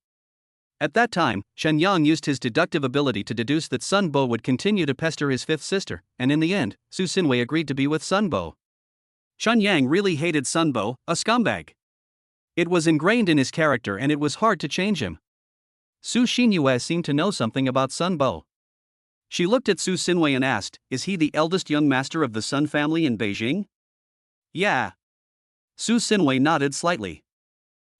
At that time, Shen Yang used his deductive ability to deduce that Sun Bo would continue to pester his fifth sister, and in the end, Su Xinwei agreed to be with Sun Bo. Shen Yang really hated Sun Bo, a scumbag. It was ingrained in his character and it was hard to change him. Su Xinyue seemed to know something about Sun Bo. She looked at Su Xinwei and asked, "Is he the eldest young master of the Sun family in Beijing?" "Yeah." Su Xinwei nodded slightly.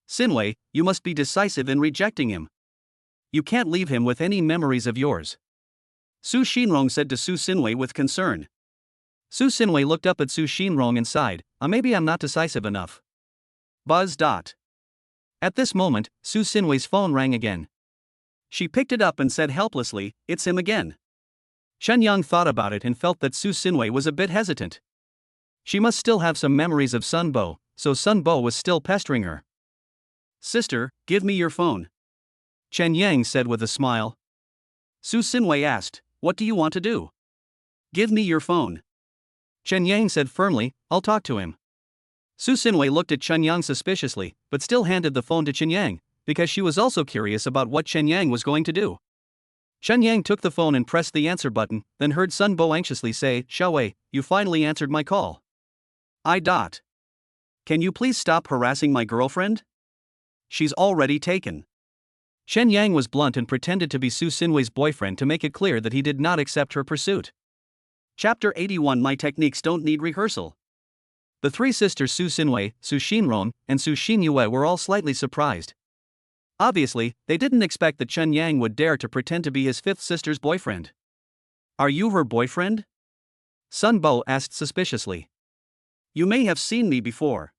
"Xinwei, you must be decisive in rejecting him. You can't leave him with any memories of yours." Su Xinrong said to Su Xinwei with concern. Su Xinwei looked up at Su Xinrong and sighed, maybe I'm not decisive enough. Buzz. At this moment, Su Xinwei's phone rang again. She picked it up and said helplessly, "It's him again." Shen Yang thought about it and felt that Su Xinwei was a bit hesitant. She must still have some memories of Sun Bo, so Sun Bo was still pestering her. "Sister, give me your phone," Chen Yang said with a smile. Su Xinwei asked, "What do you want to do?" "Give me your phone." Chen Yang said firmly, "I'll talk to him." Su Xinwei looked at Chen Yang suspiciously, but still handed the phone to Chen Yang, because she was also curious about what Chen Yang was going to do. Chen Yang took the phone and pressed the answer button, then heard Sun Bo anxiously say, "Xiaowei, you finally answered my call. I. Can you please stop harassing my girlfriend? She's already taken." Chen Yang was blunt and pretended to be Su Xinwei's boyfriend to make it clear that he did not accept her pursuit. Chapter 81. My techniques don't need rehearsal. The three sisters Su Xinwei, Su Xinrong, and Su Xinyue were all slightly surprised. Obviously, they didn't expect that Chen Yang would dare to pretend to be his fifth sister's boyfriend. "Are you her boyfriend?" Sun Bo asked suspiciously. "You may have seen me before.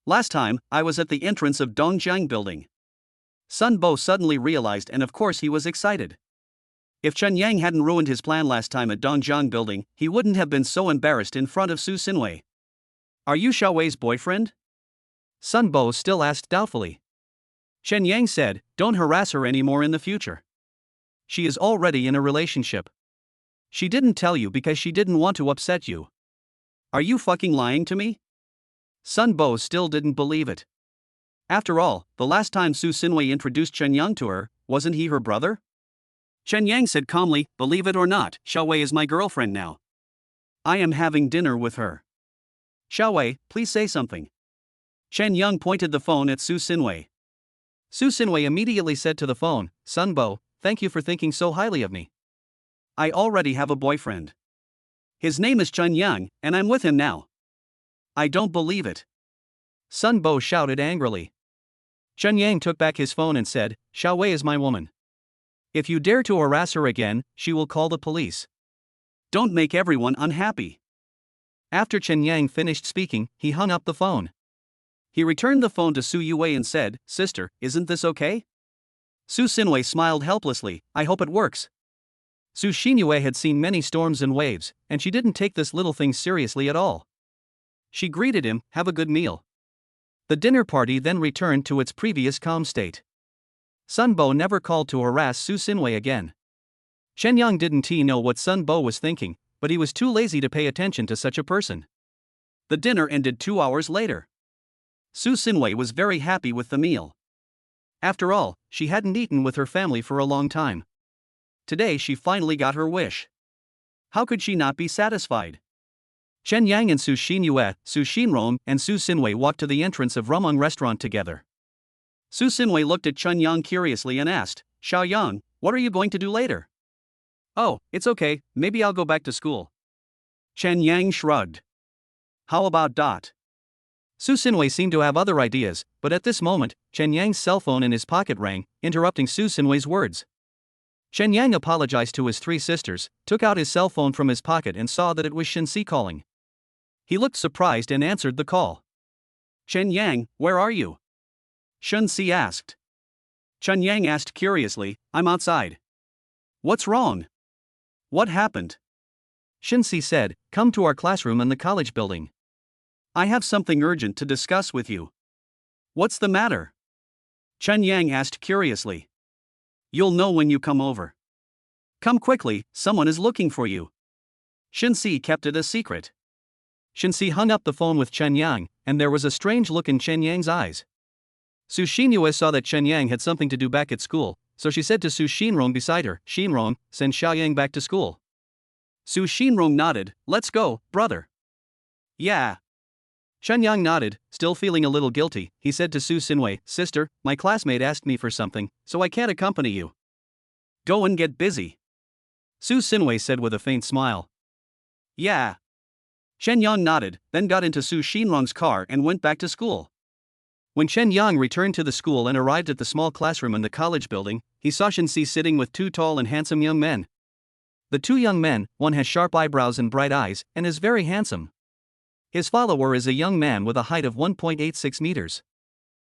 Last time, I was at the entrance of Dongjiang building." Sun Bo suddenly realized, and of course he was excited. If Chen Yang hadn't ruined his plan last time at Dongjiang building, he wouldn't have been so embarrassed in front of Su Xinwei. "Are you Xiaowei's boyfriend?" Sun Bo still asked doubtfully. Chen Yang said, "Don't harass her anymore in the future. She is already in a relationship. She didn't tell you because she didn't want to upset you." "Are you fucking lying to me?" Sun Bo still didn't believe it. After all, the last time Su Xinwei introduced Chen Yang to her, wasn't he her brother? Chen Yang said calmly, "Believe it or not, Xiaowei is my girlfriend now. I am having dinner with her. Xiaowei, please say something." Chen Yang pointed the phone at Su Xinwei. Su Xinwei immediately said to the phone, "Sun Bo, thank you for thinking so highly of me. I already have a boyfriend. His name is Chen Yang, and I'm with him now." "I don't believe it," Sun Bo shouted angrily. Chen Yang took back his phone and said, "Xiaowei is my woman. If you dare to harass her again, she will call the police. Don't make everyone unhappy." After Chen Yang finished speaking, he hung up the phone. He returned the phone to Su Yue and said, "Sister, isn't this okay?" Su Xinwei smiled helplessly, "I hope it works." Su Xinyue had seen many storms and waves, and she didn't take this little thing seriously at all. She greeted him, "Have a good meal." The dinner party then returned to its previous calm state. Sun Bo never called to harass Su Xinwei again. Shen Yang didn't know what Sun Bo was thinking, but he was too lazy to pay attention to such a person. The dinner ended 2 hours later. Su Xinwei was very happy with the meal. After all, she hadn't eaten with her family for a long time. Today she finally got her wish. How could she not be satisfied? Chen Yang and Su Xinyue, Su Xinrong, and Su Xinwei walked to the entrance of Rumong restaurant together. Su Xinwei looked at Chen Yang curiously and asked, "Xiao Yang, what are you going to do later?" "Oh, it's okay, maybe I'll go back to school." Chen Yang shrugged. "How about ? Su Xinwei seemed to have other ideas, but at this moment, Chen Yang's cell phone in his pocket rang, interrupting Su Xinwei's words. Chen Yang apologized to his three sisters, took out his cell phone from his pocket and saw that it was Shenxi calling. He looked surprised and answered the call. "Chen Yang, where are you?" Shenxi asked. Chen Yang asked curiously, "I'm outside." "What's wrong? What happened?" Shenxi said, "Come to our classroom in the college building. I have something urgent to discuss with you." "What's the matter?" Chen Yang asked curiously. "You'll know when you come over. Come quickly, someone is looking for you." Shenxi kept it a secret. Shinsi hung up the phone with Chen Yang, and there was a strange look in Chen Yang's eyes. Su Xinyue saw that Chen Yang had something to do back at school, so she said to Su Xinrong beside her, Xinrong, send Xiaoyang back to school. Su Xinrong nodded, let's go, brother. Yeah. Chen Yang nodded, still feeling a little guilty. He said to Su Xinwei, sister, my classmate asked me for something, so I can't accompany you. Go and get busy. Su Xinwei said with a faint smile. Yeah. Chen Yang nodded, then got into Su Xinrong's car and went back to school. When Chen Yang returned to the school and arrived at the small classroom in the college building, he saw Shinsi sitting with two tall and handsome young men. The two young men, one has sharp eyebrows and bright eyes, and is very handsome. His follower is a young man with a height of 1.86 meters.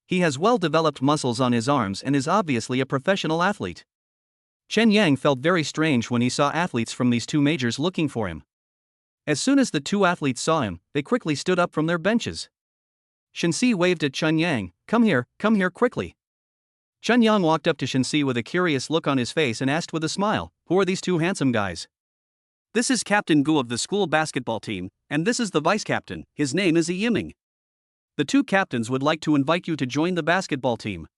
He has well-developed muscles on his arms and is obviously a professional athlete. Chen Yang felt very strange when he saw athletes from these two majors looking for him. As soon as the two athletes saw him, they quickly stood up from their benches. Shinsi waved at Chen Yang, come here quickly. Chen Yang walked up to Shinsi with a curious look on his face and asked with a smile, who are these two handsome guys? This is Captain Gu of the school basketball team, and this is the vice captain, his name is Yiming. The two captains would like to invite you to join the basketball team.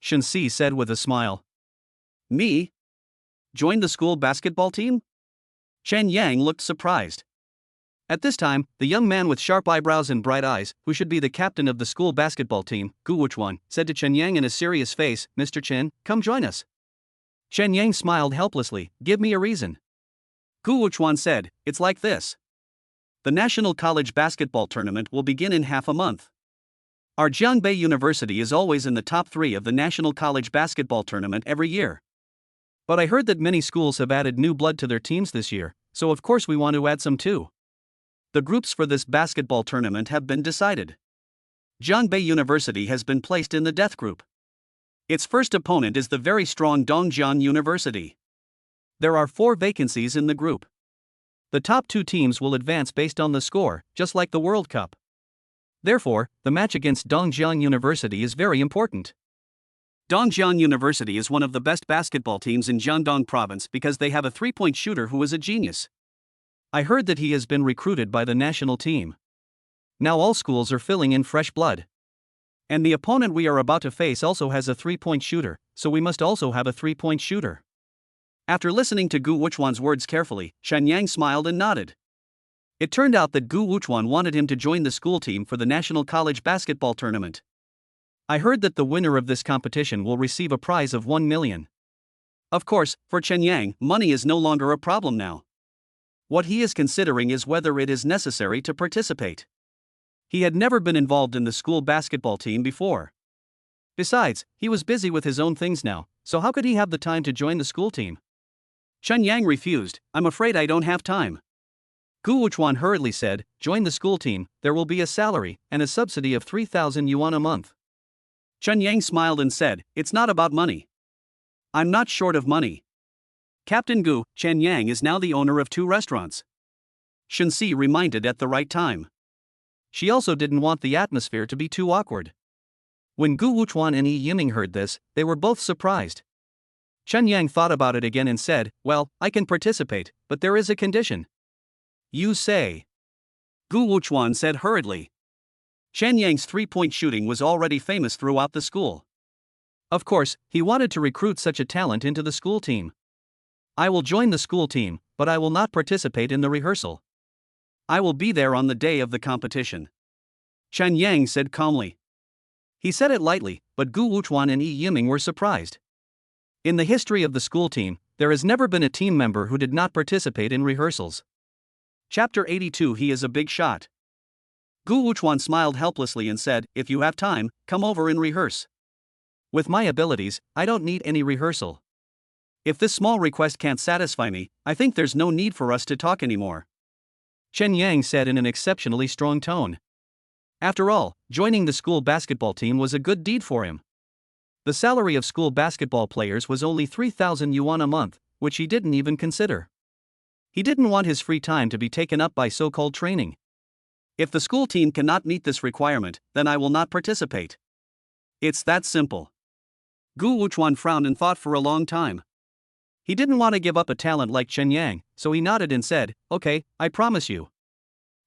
Shinsi said with a smile. Me? Join the school basketball team? Chen Yang looked surprised. At this time, the young man with sharp eyebrows and bright eyes, who should be the captain of the school basketball team, Gu Wuchuan, said to Chen Yang in a serious face, Mr. Chen, come join us. Chen Yang smiled helplessly, give me a reason. Gu Wuchuan said, it's like this. The National College Basketball Tournament will begin in half a month. Our Jiangbei University is always in the top 3 of the National College Basketball Tournament every year. But I heard that many schools have added new blood to their teams this year, so of course we want to add some too. The groups for this basketball tournament have been decided. Jiangbei University has been placed in the death group. Its first opponent is the very strong Dongjian University. There are 4 vacancies in the group. The top 2 teams will advance based on the score, just like the World Cup. Therefore, the match against Dongjiang University is very important. Dongjiang University is one of the best basketball teams in Jiangdong province because they have a 3-point shooter who is a genius. I heard that he has been recruited by the national team. Now all schools are filling in fresh blood. And the opponent we are about to face also has a 3-point shooter, so we must also have a 3-point shooter. After listening to Gu Wuchuan's words carefully, Chen Yang smiled and nodded. It turned out that Gu Wuchuan wanted him to join the school team for the National College Basketball Tournament. I heard that the winner of this competition will receive a prize of 1 million. Of course, for Chen Yang, money is no longer a problem now. What he is considering is whether it is necessary to participate. He had never been involved in the school basketball team before. Besides, he was busy with his own things now, so how could he have the time to join the school team? Chen Yang refused, I'm afraid I don't have time. Gu Wuchuan hurriedly said, join the school team, there will be a salary and a subsidy of 3,000 yuan a month. Chen Yang smiled and said, it's not about money. I'm not short of money. Captain Gu, Chen Yang is now the owner of 2 restaurants. Shinsi reminded at the right time. She also didn't want the atmosphere to be too awkward. When Gu Wuchuan and Yi Yiming heard this, they were both surprised. Chen Yang thought about it again and said, well, I can participate, but there is a condition. You say. Gu Wuchuan said hurriedly. Chen Yang's 3-point shooting was already famous throughout the school. Of course, he wanted to recruit such a talent into the school team. I will join the school team, but I will not participate in the rehearsal. I will be there on the day of the competition. Chen Yang said calmly. He said it lightly, but Gu Wuchuan and Yi Yiming were surprised. In the history of the school team, there has never been a team member who did not participate in rehearsals. Chapter 82 He is a big shot. Gu Wuchuan smiled helplessly and said, if you have time, come over and rehearse. With my abilities, I don't need any rehearsal. If this small request can't satisfy me, I think there's no need for us to talk anymore. Chen Yang said in an exceptionally strong tone. After all, joining the school basketball team was a good deed for him. The salary of school basketball players was only 3,000 yuan a month, which he didn't even consider. He didn't want his free time to be taken up by so-called training. If the school team cannot meet this requirement, then I will not participate. It's that simple. Gu Wuchuan frowned and thought for a long time. He didn't want to give up a talent like Chen Yang, so he nodded and said, okay, I promise you.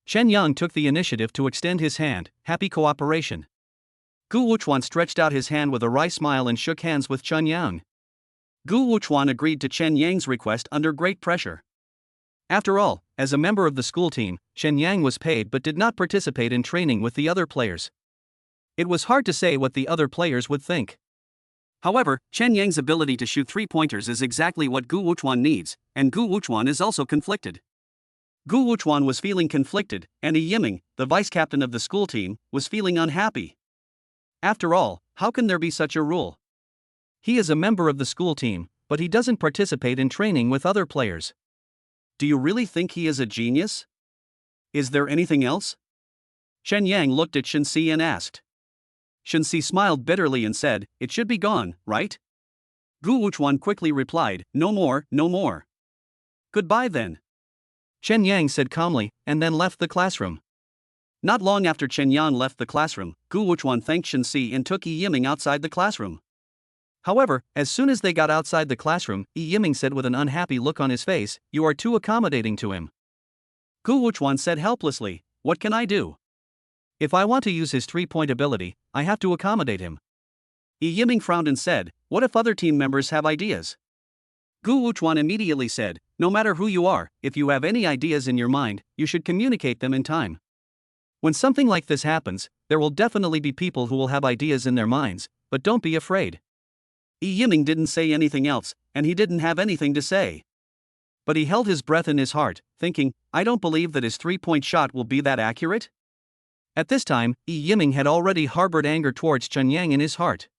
Chen Yang took the initiative to extend his hand, happy cooperation. Gu Wuchuan stretched out his hand with a wry smile and shook hands with Chen Yang. Gu Wuchuan agreed to Chen Yang's request under great pressure. After all, as a member of the school team, Chen Yang was paid but did not participate in training with the other players. It was hard to say what the other players would think. However, Chen Yang's ability to shoot three-pointers is exactly what Gu Wuchuan needs, and Gu Wuchuan is also conflicted. Gu Wuchuan was feeling conflicted, and Yi Yiming, the vice-captain of the school team, was feeling unhappy. After all, how can there be such a rule? He is a member of the school team, but he doesn't participate in training with other players. Do you really think he is a genius? Is there anything else? Chen Yang looked at Shen Si and asked. Shen Si smiled bitterly and said, "It should be gone, right?" Gu Wuchuan quickly replied, "No more, no more." "Goodbye then." Chen Yang said calmly, and then left the classroom. Not long after Chen Yang left the classroom, Gu Wuchuan thanked Shen Si and took Yi Yiming outside the classroom. However, as soon as they got outside the classroom, Yi Yiming said with an unhappy look on his face, "You are too accommodating to him." Gu Wuchuan said helplessly, "What can I do? If I want to use his three-point ability, I have to accommodate him." Yi Yiming frowned and said, "What if other team members have ideas?" Gu Wuchuan immediately said, "No matter who you are, if you have any ideas in your mind, you should communicate them in time. When something like this happens, there will definitely be people who will have ideas in their minds, but don't be afraid." Yi Yiming didn't say anything else, and he didn't have anything to say. But he held his breath in his heart, thinking, "I don't believe that his three-point shot will be that accurate." At this time, Yi Yiming had already harbored anger towards Chen Yang in his heart.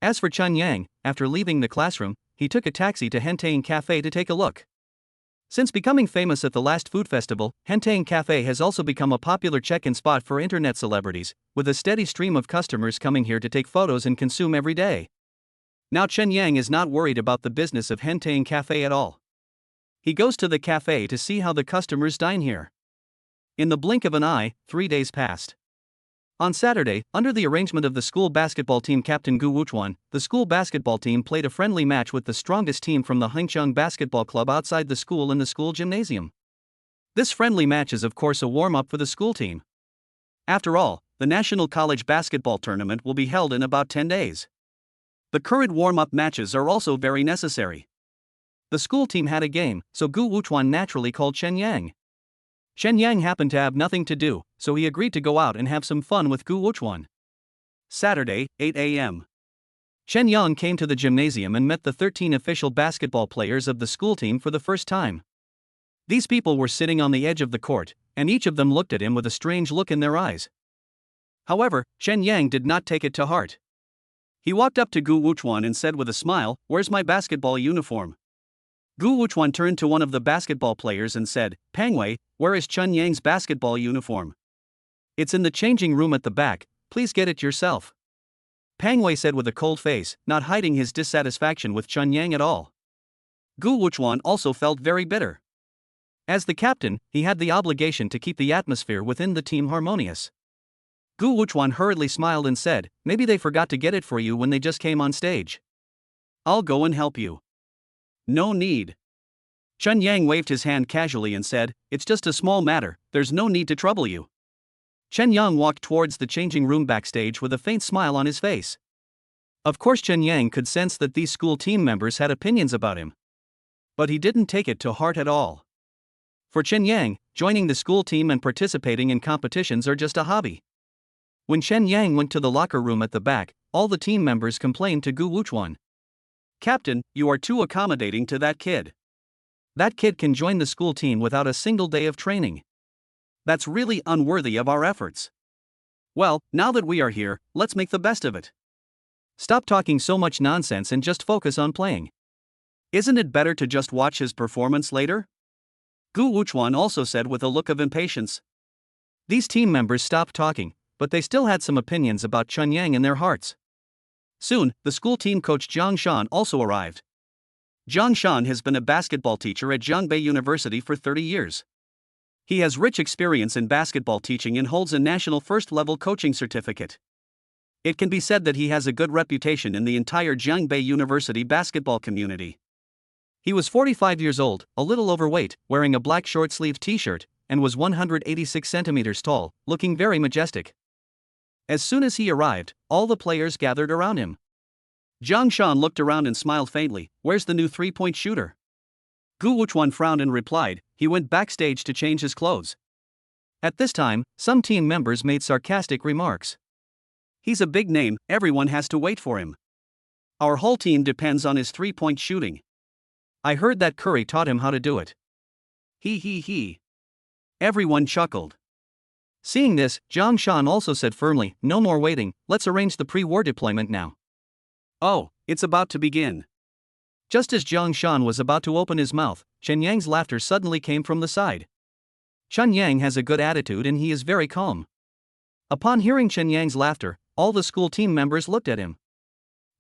As for Chen Yang, after leaving the classroom, he took a taxi to Hentang Cafe to take a look. Since becoming famous at the last food festival, Hentang Cafe has also become a popular check-in spot for internet celebrities, with a steady stream of customers coming here to take photos and consume every day. Now Chen Yang is not worried about the business of Hentang Cafe at all. He goes to the cafe to see how the customers dine here. In the blink of an eye, 3 days passed. On Saturday, under the arrangement of the school basketball team captain Gu Wuchuan, the school basketball team played a friendly match with the strongest team from the Hengcheng Basketball Club outside the school in the school gymnasium. This friendly match is of course a warm-up for the school team. After all, the National College Basketball Tournament will be held in about 10 days. The current warm-up matches are also very necessary. The school team had a game, so Gu Wuchuan naturally called Chen Yang. Chen Yang happened to have nothing to do, so he agreed to go out and have some fun with Gu Wuchuan. Saturday, 8 a.m. Chen Yang came to the gymnasium and met the 13 official basketball players of the school team for the first time. These people were sitting on the edge of the court, and each of them looked at him with a strange look in their eyes. However, Chen Yang did not take it to heart. He walked up to Gu Wuchuan and said with a smile, "Where's my basketball uniform?" Gu Wuchuan turned to one of the basketball players and said, "Pangwei, where is Chen Yang's basketball uniform?" "It's in the changing room at the back, please get it yourself." Pangwei said with a cold face, not hiding his dissatisfaction with Chen Yang at all. Gu Wuchuan also felt very bitter. As the captain, he had the obligation to keep the atmosphere within the team harmonious. Gu Wuchuan hurriedly smiled and said, "Maybe they forgot to get it for you when they just came on stage. I'll go and help you." "No need." Chen Yang waved his hand casually and said, "It's just a small matter, there's no need to trouble you." Chen Yang walked towards the changing room backstage with a faint smile on his face. Of course Chen Yang could sense that these school team members had opinions about him. But he didn't take it to heart at all. For Chen Yang, joining the school team and participating in competitions are just a hobby. When Chen Yang went to the locker room at the back, all the team members complained to Gu Wuchuan. "Captain, you are too accommodating to that kid. That kid can join the school team without a single day of training. That's really unworthy of our efforts. Well, now that we are here, let's make the best of it. Stop talking so much nonsense and just focus on playing. Isn't it better to just watch his performance later?" Gu Wuchuan also said with a look of impatience. These team members stopped talking, but they still had some opinions about Chen Yang in their hearts. Soon, the school team coach Zhang Shan also arrived. Zhang Shan has been a basketball teacher at Zhangbei University for 30 years. He has rich experience in basketball teaching and holds a national first-level coaching certificate. It can be said that he has a good reputation in the entire Zhangbei University basketball community. He was 45 years old, a little overweight, wearing a black short-sleeved t-shirt, and was 186 centimeters tall, looking very majestic. As soon as he arrived, all the players gathered around him. Jiang Shan looked around and smiled faintly. "Where's the new three-point shooter?" Gu Wuchuan frowned and replied, "He went backstage to change his clothes." At this time, some team members made sarcastic remarks. "He's a big name, everyone has to wait for him. Our whole team depends on his three-point shooting. I heard that Curry taught him how to do it." He. Everyone chuckled. Seeing this, Jiang Shan also said firmly, "No more waiting, let's arrange the pre-war deployment now." "Oh, it's about to begin." Just as Jiang Shan was about to open his mouth, Chen Yang's laughter suddenly came from the side. Chen Yang has a good attitude and he is very calm. Upon hearing Chen Yang's laughter, all the school team members looked at him.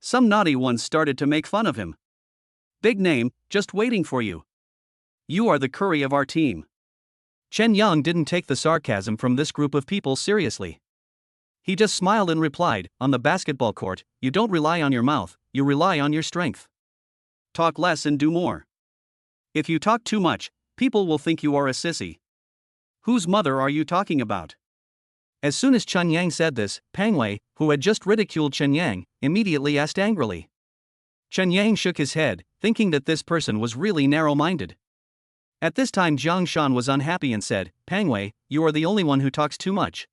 Some naughty ones started to make fun of him. "Big name, just waiting for you. You are the Curry of our team." Chen Yang didn't take the sarcasm from this group of people seriously. He just smiled and replied, "On the basketball court, you don't rely on your mouth, you rely on your strength. Talk less and do more. If you talk too much, people will think you are a sissy. Whose mother are you talking about?" As soon as Chen Yang said this, Pang Wei, who had just ridiculed Chen Yang, immediately asked angrily. Chen Yang shook his head, thinking that this person was really narrow-minded. At this time Jiang Shan was unhappy and said, "Pang Wei, you are the only one who talks too much."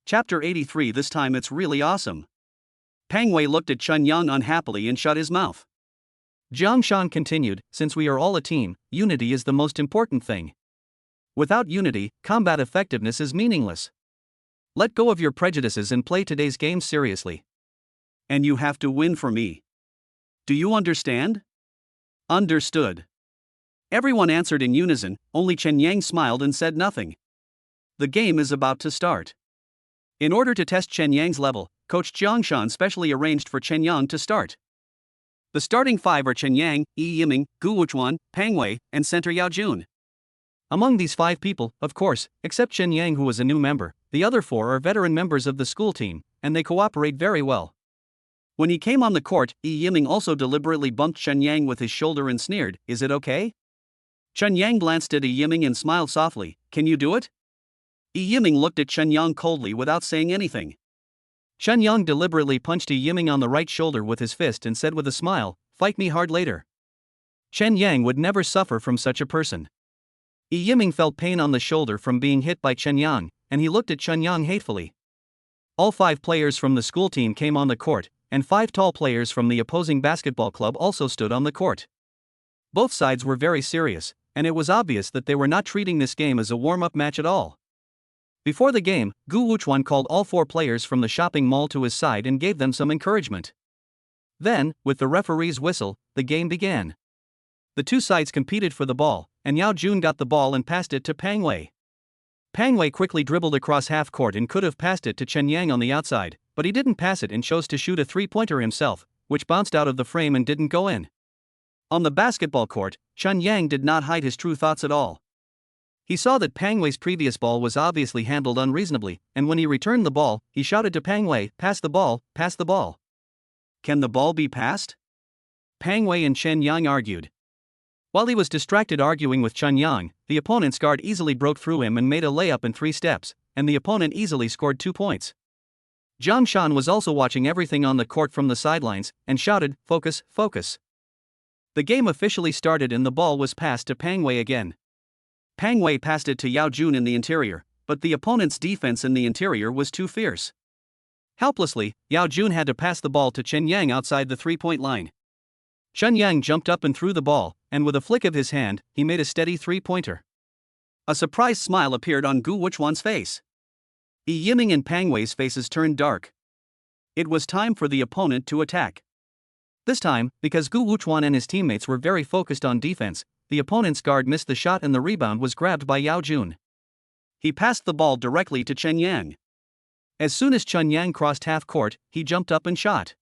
Chapter 83. This time it's really awesome. Pang Wei looked at Chen Yang unhappily and shut his mouth. Jiang Shan continued, "Since we are all a team, unity is the most important thing. Without unity, combat effectiveness is meaningless. Let go of your prejudices and play today's game seriously. And you have to win for me. Do you understand?" "Understood." Everyone answered in unison, only Chen Yang smiled and said nothing. The game is about to start. In order to test Chen Yang's level, Coach Jiang Shan specially arranged for Chen Yang to start. The starting five are Chen Yang, Yi Yiming, Gu Wuchuan, Pang Wei, and center Yao Jun. Among these five people, of course, except Chen Yang who was a new member, the other four are veteran members of the school team, and they cooperate very well. When he came on the court, Yi Yiming also deliberately bumped Chen Yang with his shoulder and sneered, "Is it okay?" Chen Yang glanced at Yi Yiming and smiled softly, "Can you do it?" Yi Yiming looked at Chen Yang coldly without saying anything. Chen Yang deliberately punched Yi Yiming on the right shoulder with his fist and said with a smile, "Fight me hard later." Chen Yang would never suffer from such a person. Yi Yiming felt pain on the shoulder from being hit by Chen Yang, and he looked at Chen Yang hatefully. All five players from the school team came on the court, and five tall players from the opposing basketball club also stood on the court. Both sides were very serious, and it was obvious that they were not treating this game as a warm-up match at all. Before the game, Gu Wuchuan called all four players from the shopping mall to his side and gave them some encouragement. Then, with the referee's whistle, the game began. The two sides competed for the ball, and Yao Jun got the ball and passed it to Pang Wei. Pang Wei quickly dribbled across half-court and could have passed it to Chen Yang on the outside, but he didn't pass it and chose to shoot a three-pointer himself, which bounced out of the frame and didn't go in. On the basketball court, Chen Yang did not hide his true thoughts at all. He saw that Pang Wei's previous ball was obviously handled unreasonably, and when he returned the ball, he shouted to Pang Wei, "Pass the ball, pass the ball." "Can the ball be passed?" Pang Wei and Chen Yang argued. While he was distracted arguing with Chen Yang, the opponent's guard easily broke through him and made a layup in 3 steps, and the opponent easily scored 2 points. Jiang Shan was also watching everything on the court from the sidelines, and shouted, "Focus, focus." The game officially started and the ball was passed to Pang Wei again. Pang Wei passed it to Yao Jun in the interior, but the opponent's defense in the interior was too fierce. Helplessly, Yao Jun had to pass the ball to Chen Yang outside the 3-point line. Chen Yang jumped up and threw the ball, and with a flick of his hand, he made a steady 3-pointer. A surprised smile appeared on Gu Wuchuan's face. Yi Yiming and Pang Wei's faces turned dark. It was time for the opponent to attack. This time, because Gu Wuchuan and his teammates were very focused on defense, the opponent's guard missed the shot and the rebound was grabbed by Yao Jun. He passed the ball directly to Chen Yang. As soon as Chen Yang crossed half court, he jumped up and shot.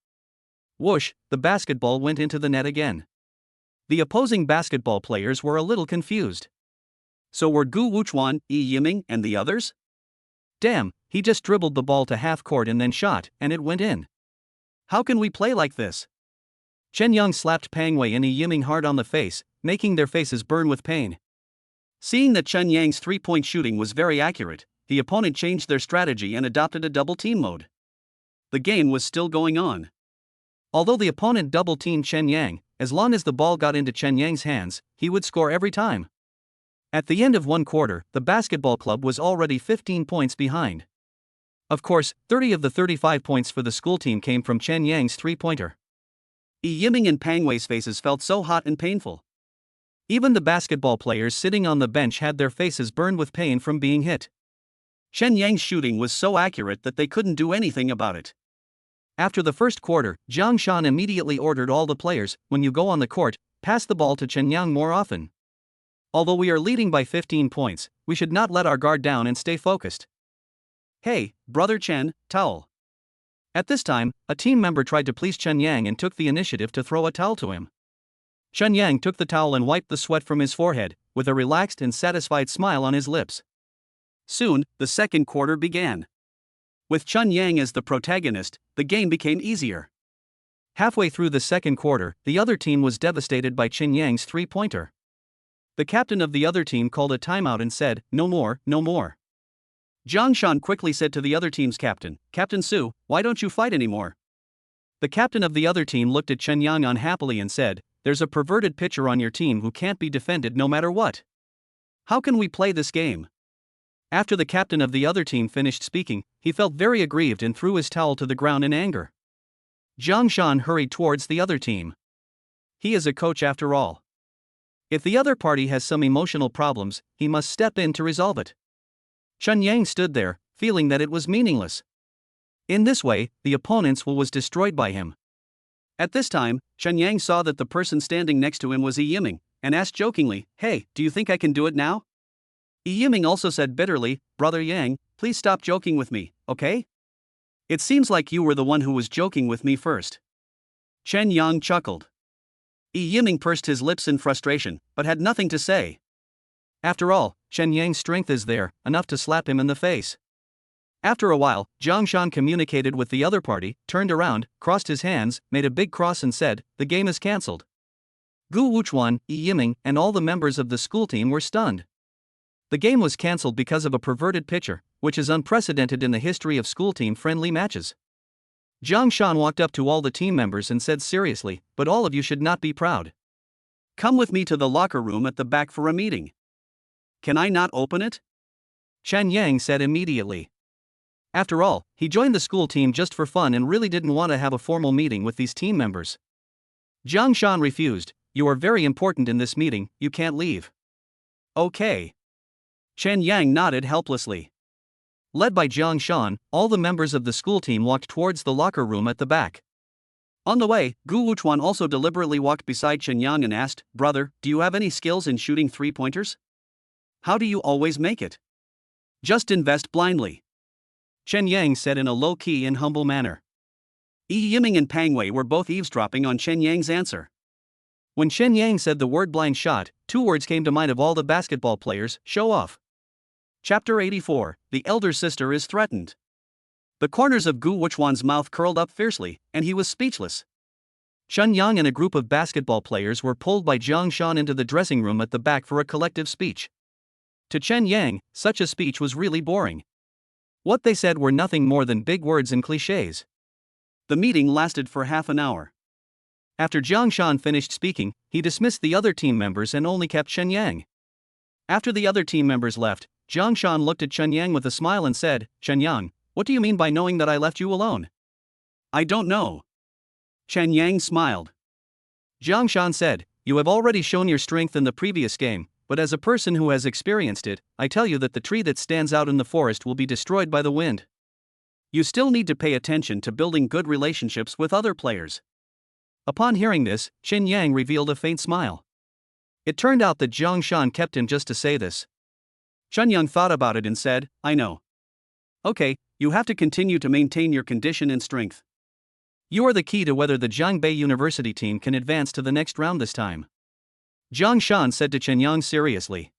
Whoosh, the basketball went into the net again. The opposing basketball players were a little confused. So were Gu Wuchuan, Yi Yiming, and the others? Damn, he just dribbled the ball to half court and then shot, and it went in. How can we play like this? Chen Yang slapped Pang Wei and Yi Yiming hard on the face, making their faces burn with pain. Seeing that Chen Yang's three-point shooting was very accurate, the opponent changed their strategy and adopted a double-team mode. The game was still going on. Although the opponent double-teamed Chen Yang, as long as the ball got into Chen Yang's hands, he would score every time. At the end of one quarter, the basketball club was already 15 points behind. Of course, 30 of the 35 points for the school team came from Chen Yang's three-pointer. Yiming and Pang Wei's faces felt so hot and painful. Even the basketball players sitting on the bench had their faces burned with pain from being hit. Chen Yang's shooting was so accurate that they couldn't do anything about it. After the first quarter, Zhang Shan immediately ordered all the players, when you go on the court, pass the ball to Chen Yang more often. Although we are leading by 15 points, we should not let our guard down and stay focused. Hey, brother Chen, towel. At this time, a team member tried to please Chen Yang and took the initiative to throw a towel to him. Chen Yang took the towel and wiped the sweat from his forehead, with a relaxed and satisfied smile on his lips. Soon, the second quarter began. With Chen Yang as the protagonist, the game became easier. Halfway through the second quarter, the other team was devastated by Chen Yang's three-pointer. The captain of the other team called a timeout and said, "No more, no more." Zhang Shan quickly said to the other team's captain, "Captain Su, why don't you fight anymore?" The captain of the other team looked at Chen Yang unhappily and said, "There's a perverted pitcher on your team who can't be defended no matter what. How can we play this game?" After the captain of the other team finished speaking, he felt very aggrieved and threw his towel to the ground in anger. Zhang Shan hurried towards the other team. He is a coach after all. If the other party has some emotional problems, he must step in to resolve it. Chen Yang stood there, feeling that it was meaningless. In this way, the opponent's will was destroyed by him. At this time, Chen Yang saw that the person standing next to him was Yiming, and asked jokingly, "Hey, do you think I can do it now?" Yiming also said bitterly, "Brother Yang, please stop joking with me, okay? It seems like you were the one who was joking with me first." Chen Yang chuckled. Yiming pursed his lips in frustration, but had nothing to say. After all, Chen Yang's strength is there, enough to slap him in the face. After a while, Zhang Shan communicated with the other party, turned around, crossed his hands, made a big cross and said, "The game is cancelled." Gu Wuchuan, Yiming, and all the members of the school team were stunned. The game was cancelled because of a perverted pitcher, which is unprecedented in the history of school team friendly matches. Zhang Shan walked up to all the team members and said seriously, "But all of you should not be proud. Come with me to the locker room at the back for a meeting." "Can I not open it?" Chen Yang said immediately. After all, he joined the school team just for fun and really didn't want to have a formal meeting with these team members. Zhang Shan refused. "You are very important in this meeting, you can't leave." "Okay." Chen Yang nodded helplessly. Led by Zhang Shan, all the members of the school team walked towards the locker room at the back. On the way, Gu Wuchuan also deliberately walked beside Chen Yang and asked, "Brother, do you have any skills in shooting three-pointers? How do you always make it?" "Just invest blindly," Chen Yang said in a low-key and humble manner. Yiming and Pang Wei were both eavesdropping on Chen Yang's answer. When Chen Yang said the word blind shot, two words came to mind of all the basketball players: show off. Chapter 84, The Elder Sister is Threatened. The corners of Gu Wuchuan's mouth curled up fiercely, and he was speechless. Chen Yang and a group of basketball players were pulled by Zhang Shan into the dressing room at the back for a collective speech. To Chen Yang, such a speech was really boring. What they said were nothing more than big words and cliches. The meeting lasted for half an hour. After Zhang Shan finished speaking, he dismissed the other team members and only kept Chen Yang. After the other team members left, Zhang Shan looked at Chen Yang with a smile and said, "Chen Yang, what do you mean by knowing that I left you alone?" "I don't know." Chen Yang smiled. Zhang Shan said, "You have already shown your strength in the previous game, but as a person who has experienced it, I tell you that the tree that stands out in the forest will be destroyed by the wind. You still need to pay attention to building good relationships with other players." Upon hearing this, Chen Yang revealed a faint smile. It turned out that Zhang Shan kept him just to say this. Chen Yang thought about it and said, "I know. Okay, you have to continue to maintain your condition and strength. You are the key to whether the Jiangbei University team can advance to the next round this time." Zhang Shan said to Chen Yang seriously.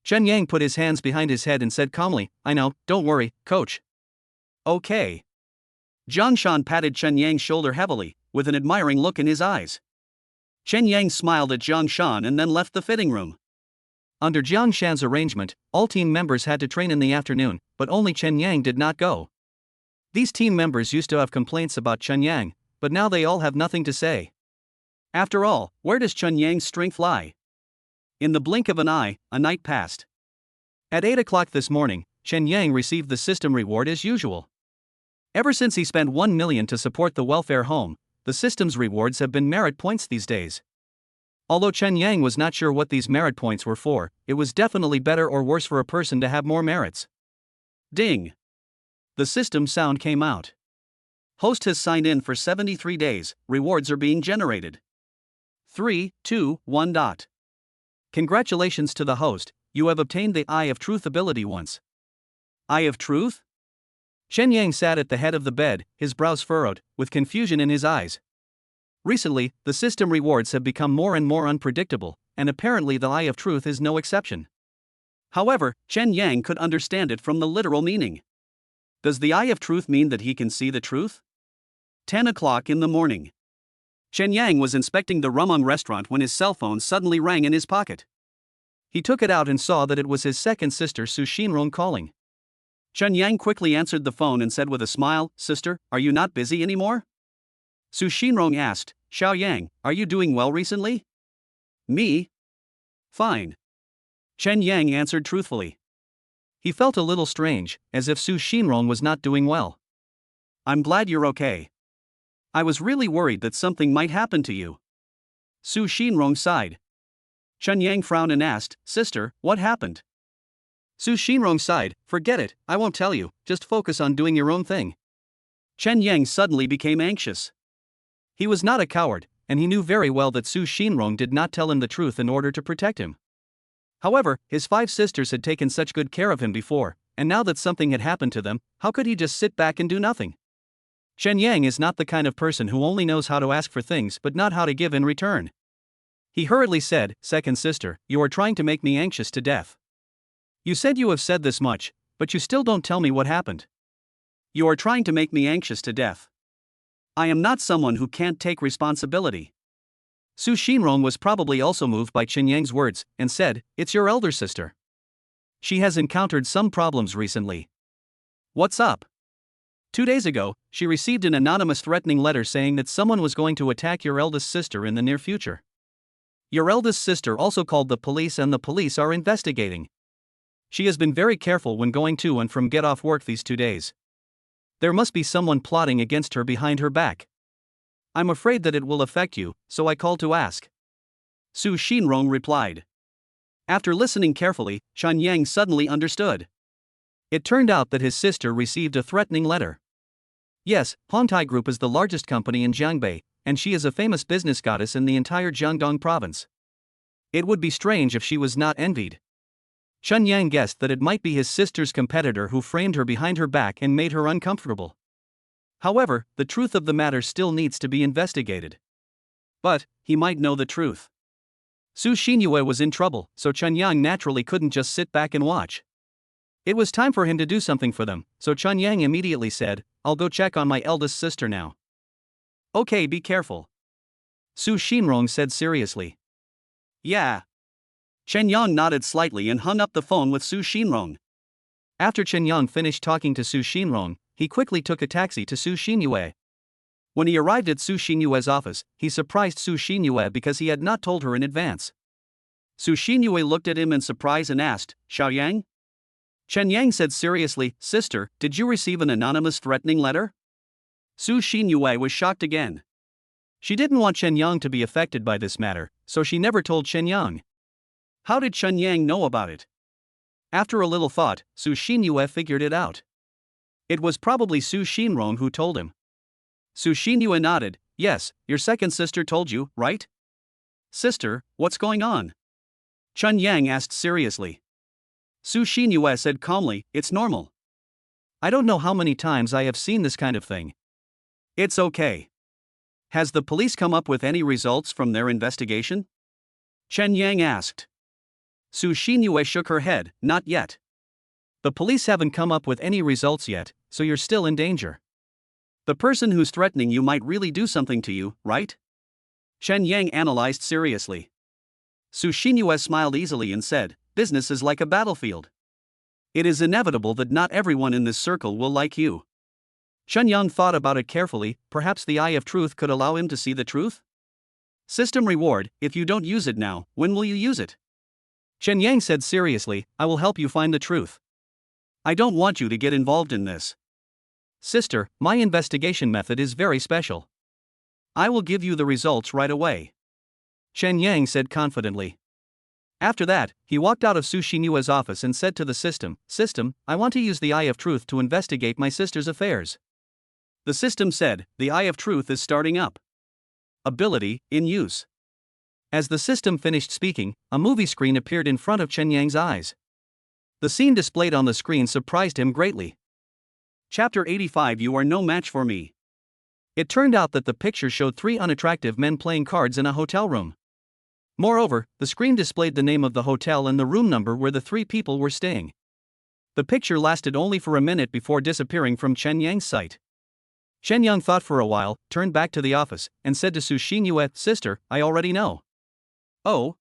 Chen Yang put his hands behind his head and said calmly, "I know, don't worry, coach." "Okay." Zhang Shan patted Chen Yang's shoulder heavily, with an admiring look in his eyes. Chen Yang smiled at Zhang Shan and then left the fitting room. Under Jiang Shan's arrangement, all team members had to train in the afternoon, but only Chen Yang did not go. These team members used to have complaints about Chen Yang, but now they all have nothing to say. After all, where does Chen Yang's strength lie? In the blink of an eye, a night passed. At 8 o'clock this morning, Chen Yang received the system reward as usual. Ever since he spent 1 million to support the welfare home, the system's rewards have been merit points these days. Although Chen Yang was not sure what these merit points were for, it was definitely better or worse for a person to have more merits. Ding! The system sound came out. Host has signed in for 73 days, rewards are being generated. 3, 2, 1. Congratulations to the host, you have obtained the Eye of Truth ability once. Eye of Truth? Chen Yang sat at the head of the bed, his brows furrowed, with confusion in his eyes. Recently, the system rewards have become more and more unpredictable, and apparently the Eye of Truth is no exception. However, Chen Yang could understand it from the literal meaning. Does the Eye of Truth mean that he can see the truth? 10 o'clock in the morning. Chen Yang was inspecting the Rumong restaurant when his cell phone suddenly rang in his pocket. He took it out and saw that it was his second sister Su Xinrong calling. Chen Yang quickly answered the phone and said with a smile, "Sister, are you not busy anymore?" Su Xinrong asked, "Xiao Yang, are you doing well recently?" "Me? Fine." Chen Yang answered truthfully. He felt a little strange, as if Su Xinrong was not doing well. "I'm glad you're okay. I was really worried that something might happen to you." Su Xinrong sighed. Chen Yang frowned and asked, "Sister, what happened?" Su Xinrong sighed, "Forget it, I won't tell you, just focus on doing your own thing." Chen Yang suddenly became anxious. He was not a coward, and he knew very well that Su Xinrong did not tell him the truth in order to protect him. However, his 5 sisters had taken such good care of him before, and now that something had happened to them, how could he just sit back and do nothing? Chen Yang is not the kind of person who only knows how to ask for things but not how to give in return. He hurriedly said, "Second sister, you are trying to make me anxious to death. You said you have said this much, but you still don't tell me what happened. You are trying to make me anxious to death. I am not someone who can't take responsibility." Su Xinrong was probably also moved by Chen Yang's words, and said, "It's your elder sister. She has encountered some problems recently." "What's up?" 2 days ago, she received an anonymous threatening letter saying that someone was going to attack your eldest sister in the near future. Your eldest sister also called the police and the police are investigating. She has been very careful when going to and from get off work these 2 days. There must be someone plotting against her behind her back. I'm afraid that it will affect you, so I called to ask." Su Xinrong replied. After listening carefully, Chen Yang suddenly understood. It turned out that his sister received a threatening letter. Yes, Hongtai Group is the largest company in Jiangbei, and she is a famous business goddess in the entire Jiangdong province. It would be strange if she was not envied. Chen Yang guessed that it might be his sister's competitor who framed her behind her back and made her uncomfortable. However, the truth of the matter still needs to be investigated. But he might know the truth. Su Xinyue was in trouble, so Chen Yang naturally couldn't just sit back and watch. It was time for him to do something for them, so Chen Yang immediately said, "I'll go check on my eldest sister now." "Okay, be careful," Su Xinrong said seriously. "Yeah." Chen Yang nodded slightly and hung up the phone with Su Xinrong. After Chen Yang finished talking to Su Xinrong, he quickly took a taxi to Su Xinyue. When he arrived at Su Xinyue's office, he surprised Su Xinyue because he had not told her in advance. Su Xinyue looked at him in surprise and asked, "Xiao Yang?" Chen Yang said seriously, "Sister, did you receive an anonymous threatening letter?" Su Xinyue was shocked again. She didn't want Chen Yang to be affected by this matter, so she never told Chen Yang. How did Chen Yang know about it? After a little thought, Su Xinyue figured it out. It was probably Su Xinrong who told him. Su Xinyue nodded, "Yes, your second sister told you, right?" "Sister, what's going on?" Chen Yang asked seriously. Su Xinyue said calmly, "It's normal. I don't know how many times I have seen this kind of thing. It's okay." "Has the police come up with any results from their investigation?" Chen Yang asked. Su Xinyue shook her head, "Not yet. The police haven't come up with any results yet, so you're still in danger. The person who's threatening you might really do something to you, right?" Chen Yang analyzed seriously. Su Xinyue smiled easily and said, business is like a battlefield. It is inevitable that not everyone in this circle will like you. Chen Yang thought about it carefully. Perhaps the eye of truth could allow him to see the truth? System reward: if you don't use it now, when will you use it? Chen Yang said seriously, I will help you find the truth. I don't want you to get involved in this. Sister, my investigation method is very special. I will give you the results right away. Chen Yang said confidently. After that, he walked out of Su Xinyue's office and said to the system, System, I want to use the Eye of Truth to investigate my sister's affairs. The system said, the Eye of Truth is starting up. Ability, in use. As the system finished speaking, a movie screen appeared in front of Chen Yang's eyes. The scene displayed on the screen surprised him greatly. Chapter 85 You are no match for me. It turned out that the picture showed 3 unattractive men playing cards in a hotel room. Moreover, the screen displayed the name of the hotel and the room number where the 3 people were staying. The picture lasted only for a minute before disappearing from Chen Yang's sight. Chen Yang thought for a while, turned back to the office, and said to Su Xinyue, Sister, I already know. Oh?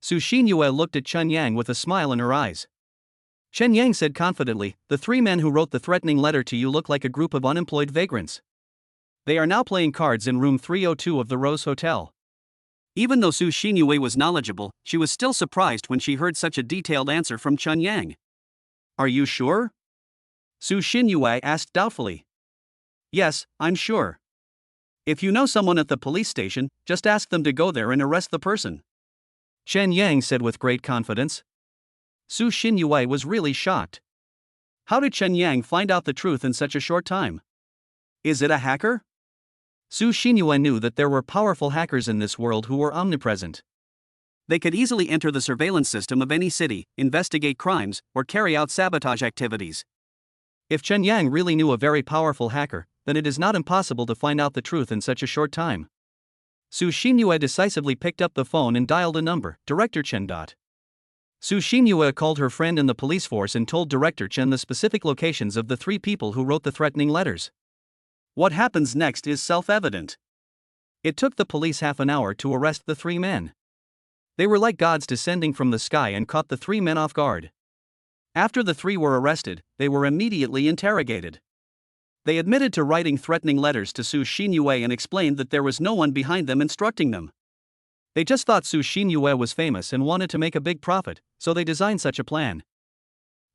Su Xinyue looked at Chen Yang with a smile in her eyes. Chen Yang said confidently, the 3 men who wrote the threatening letter to you look like a group of unemployed vagrants. They are now playing cards in room 302 of the Rose Hotel. Even though Su Xinyue was knowledgeable, she was still surprised when she heard such a detailed answer from Chen Yang. Are you sure? Su Xinyue asked doubtfully. Yes, I'm sure. If you know someone at the police station, just ask them to go there and arrest the person. Chen Yang said with great confidence. Su Xinyue was really shocked. How did Chen Yang find out the truth in such a short time? Is it a hacker? Su Xinyue knew that there were powerful hackers in this world who were omnipresent. They could easily enter the surveillance system of any city, investigate crimes, or carry out sabotage activities. If Chen Yang really knew a very powerful hacker, then it is not impossible to find out the truth in such a short time. Su Xinyue decisively picked up the phone and dialed a number, Director Chen. Su Xinyue called her friend in the police force and told Director Chen the specific locations of the 3 people who wrote the threatening letters. What happens next is self-evident. It took the police half an hour to arrest the 3 men. They were like gods descending from the sky and caught the 3 men off guard. After the 3 were arrested, they were immediately interrogated. They admitted to writing threatening letters to Su Xinyue and explained that there was no one behind them instructing them. They just thought Su Xinyue was famous and wanted to make a big profit, so they designed such a plan.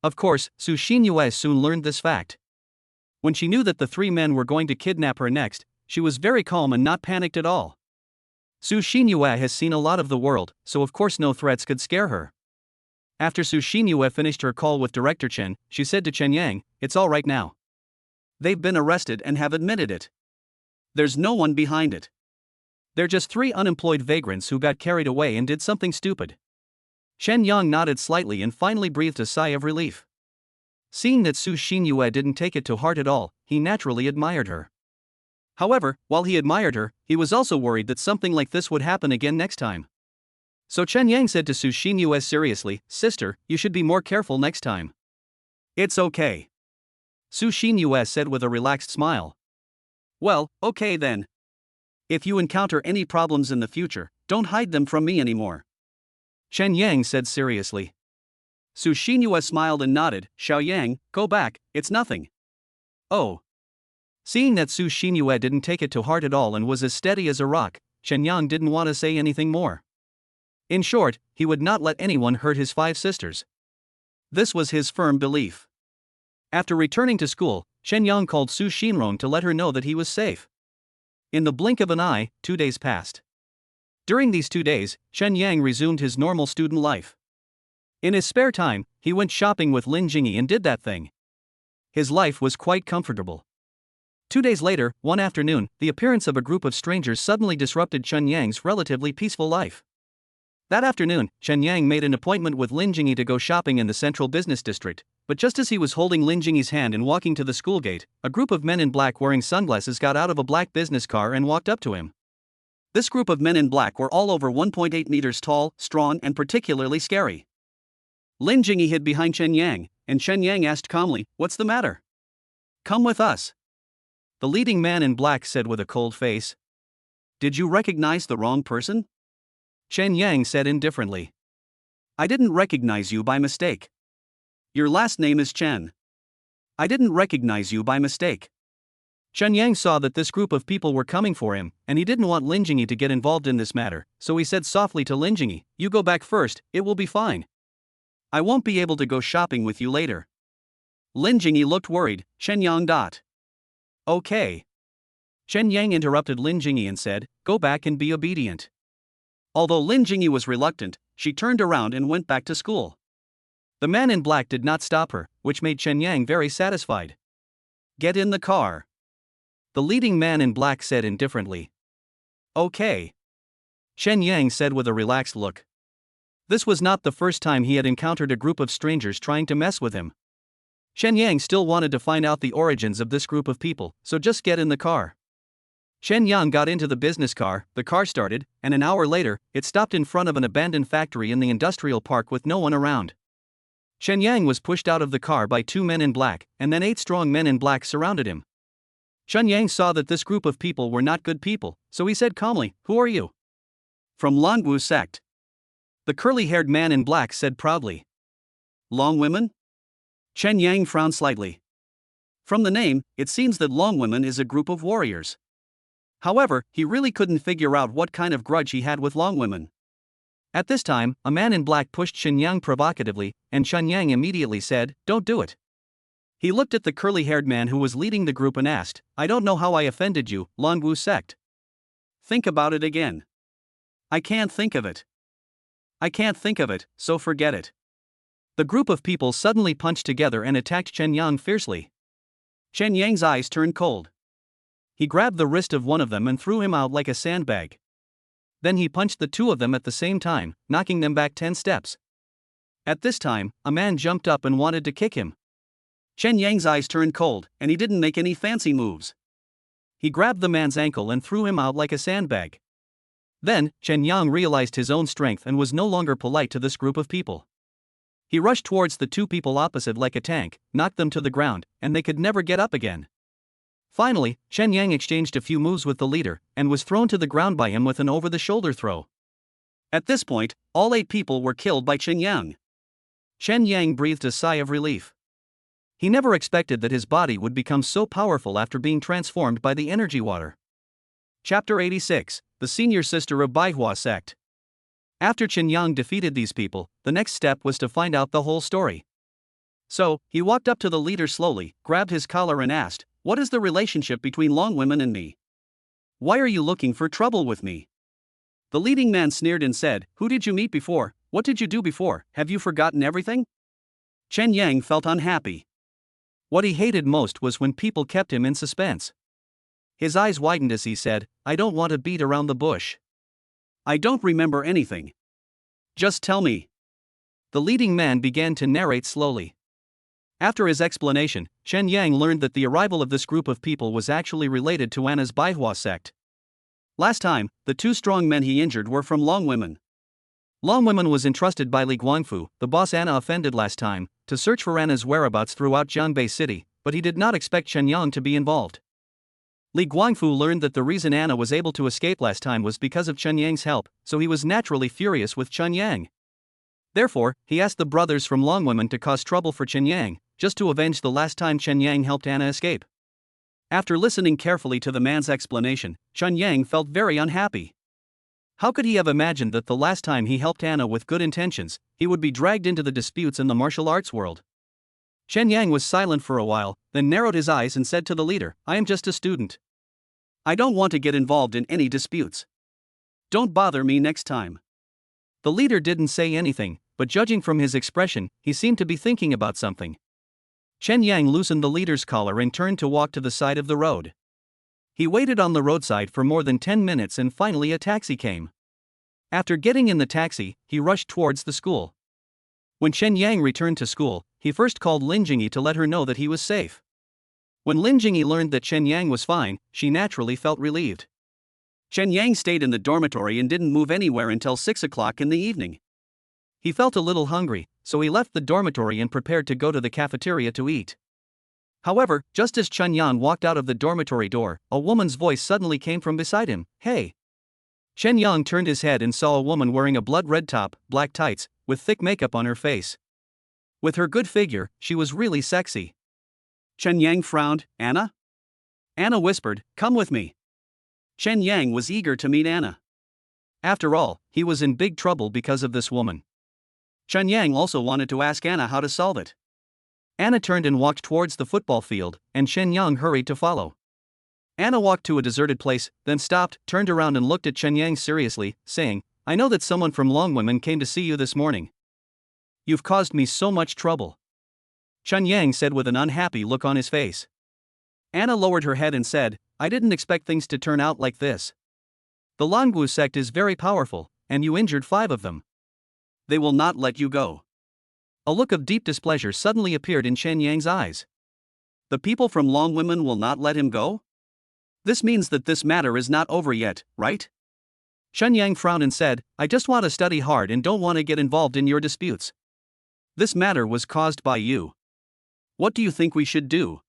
Of course, Su Xinyue soon learned this fact. When she knew that the 3 men were going to kidnap her next, she was very calm and not panicked at all. Su Xinyue has seen a lot of the world, so of course no threats could scare her. After Su Xinyue finished her call with Director Chen, she said to Chen Yang, It's all right now. They've been arrested and have admitted it. There's no one behind it. They're just 3 unemployed vagrants who got carried away and did something stupid. Chen Yang nodded slightly and finally breathed a sigh of relief. Seeing that Su Xinyue didn't take it to heart at all, he naturally admired her. However, while he admired her, he was also worried that something like this would happen again next time. So Chen Yang said to Su Xinyue seriously, Sister, you should be more careful next time. It's okay. Su Xinyue said with a relaxed smile. Well, okay then. If you encounter any problems in the future, don't hide them from me anymore. Chen Yang said seriously. Su Xinyue smiled and nodded, Xiao Yang, go back, it's nothing. Oh. Seeing that Su Xinyue didn't take it to heart at all and was as steady as a rock, Chen Yang didn't want to say anything more. In short, he would not let anyone hurt his 5 sisters. This was his firm belief. After returning to school, Chen Yang called Su Xinrong to let her know that he was safe. In the blink of an eye, 2 days passed. During these 2 days, Chen Yang resumed his normal student life. In his spare time, he went shopping with Lin Jingyi and did that thing. His life was quite comfortable. 2 days later, one afternoon, the appearance of a group of strangers suddenly disrupted Chen Yang's relatively peaceful life. That afternoon, Chen Yang made an appointment with Lin Jingyi to go shopping in the central business district, but just as he was holding Lin Jingyi's hand and walking to the school gate, a group of men in black wearing sunglasses got out of a black business car and walked up to him. This group of men in black were all over 1.8 meters tall, strong, and particularly scary. Lin Jingyi hid behind Chen Yang, and Chen Yang asked calmly, What's the matter? Come with us. The leading man in black said with a cold face. Did you recognize the wrong person? Chen Yang said indifferently. I didn't recognize you by mistake. Your last name is Chen. I didn't recognize you by mistake. Chen Yang saw that this group of people were coming for him, and he didn't want Lin Jingyi to get involved in this matter, so he said softly to Lin Jingyi, "You go back first, it will be fine. I won't be able to go shopping with you later." Lin Jingyi looked worried. Chen Yang. Okay. Chen Yang interrupted Lin Jingyi and said, "Go back and be obedient." Although Lin Jingyi was reluctant, she turned around and went back to school. The man in black did not stop her, which made Chen Yang very satisfied. "Get in the car," the leading man in black said indifferently. "Okay," Chen Yang said with a relaxed look. This was not the first time he had encountered a group of strangers trying to mess with him. Chen Yang still wanted to find out the origins of this group of people, so just get in the car. Chen Yang got into the business car, the car started, and an hour later, it stopped in front of an abandoned factory in the industrial park with no one around. Chen Yang was pushed out of the car by 2 men in black, and then 8 strong men in black surrounded him. Chen Yang saw that this group of people were not good people, so he said calmly, "Who are you?" "From Longwu sect." The curly-haired man in black said proudly. "Long women?" Chen Yang frowned slightly. From the name, it seems that Long women is a group of warriors. However, he really couldn't figure out what kind of grudge he had with Long women. At this time, a man in black pushed Chen Yang provocatively, and Chen Yang immediately said, "Don't do it." He looked at the curly-haired man who was leading the group and asked, "I don't know how I offended you, Longwu sect." "Think about it again." "I can't think of it." "I can't think of it, so forget it." The group of people suddenly punched together and attacked Chen Yang fiercely. Chen Yang's eyes turned cold. He grabbed the wrist of one of them and threw him out like a sandbag. Then he punched the 2 of them at the same time, knocking them back 10 steps. At this time, a man jumped up and wanted to kick him. Chen Yang's eyes turned cold, and he didn't make any fancy moves. He grabbed the man's ankle and threw him out like a sandbag. Then, Chen Yang realized his own strength and was no longer polite to this group of people. He rushed towards the 2 people opposite like a tank, knocked them to the ground, and they could never get up again. Finally, Chen Yang exchanged a few moves with the leader, and was thrown to the ground by him with an over-the-shoulder throw. At this point, all 8 people were killed by Chen Yang. Chen Yang breathed a sigh of relief. He never expected that his body would become so powerful after being transformed by the energy water. Chapter 86, The Senior Sister of Baihua Sect. After Chen Yang defeated these people, the next step was to find out the whole story. So, he walked up to the leader slowly, grabbed his collar and asked, "What is the relationship between Long women and me? Why are you looking for trouble with me?" The leading man sneered and said, "Who did you meet before? What did you do before? Have you forgotten everything?" Chen Yang felt unhappy. What he hated most was when people kept him in suspense. His eyes widened as he said, "I don't want to beat around the bush. I don't remember anything. Just tell me." The leading man began to narrate slowly. After his explanation, Chen Yang learned that the arrival of this group of people was actually related to Anna's Baihua sect. Last time, the 2 strong men he injured were from Long women. Long women was entrusted by Li Guangfu, the boss Anna offended last time, to search for Anna's whereabouts throughout Jiangbei City, but he did not expect Chen Yang to be involved. Li Guangfu learned that the reason Anna was able to escape last time was because of Chen Yang's help, so he was naturally furious with Chen Yang. Therefore, he asked the brothers from Long women to cause trouble for Chen Yang, just to avenge the last time Chen Yang helped Anna escape. After listening carefully to the man's explanation, Chen Yang felt very unhappy. How could he have imagined that the last time he helped Anna with good intentions, he would be dragged into the disputes in the martial arts world? Chen Yang was silent for a while, then narrowed his eyes and said to the leader, "I am just a student. I don't want to get involved in any disputes. Don't bother me next time." The leader didn't say anything, but judging from his expression, he seemed to be thinking about something. Chen Yang loosened the leader's collar and turned to walk to the side of the road. He waited on the roadside for more than 10 minutes and finally a taxi came. After getting in the taxi, he rushed towards the school. When Chen Yang returned to school, he first called Lin Jingyi to let her know that he was safe. When Lin Jingyi learned that Chen Yang was fine, she naturally felt relieved. Chen Yang stayed in the dormitory and didn't move anywhere until 6 o'clock in the evening. He felt a little hungry, so he left the dormitory and prepared to go to the cafeteria to eat. However, just as Chen Yan walked out of the dormitory door, a woman's voice suddenly came from beside him. "Hey! Chen Yang turned his head and saw a woman wearing a blood-red top, black tights, with thick makeup on her face. With her good figure, she was really sexy. Chen Yang frowned. Anna? Anna whispered, come with me. Chen Yang was eager to meet Anna. After all, he was in big trouble because of this woman. Chen Yang also wanted to ask Anna how to solve it. Anna turned and walked towards the football field, and Chen Yang hurried to follow. Anna walked to a deserted place, then stopped, turned around and looked at Chen Yang seriously, saying, I know that someone from Longwomen came to see you this morning. You've caused me so much trouble. Chen Yang said with an unhappy look on his face. Anna lowered her head and said, I didn't expect things to turn out like this. The Longwu sect is very powerful, and you injured 5 of them. They will not let you go. A look of deep displeasure suddenly appeared in Chen Yang's eyes. The people from Longwomen will not let him go? This means that this matter is not over yet, right? Chen Yang frowned and said, I just want to study hard and don't want to get involved in your disputes. This matter was caused by you. What do you think we should do?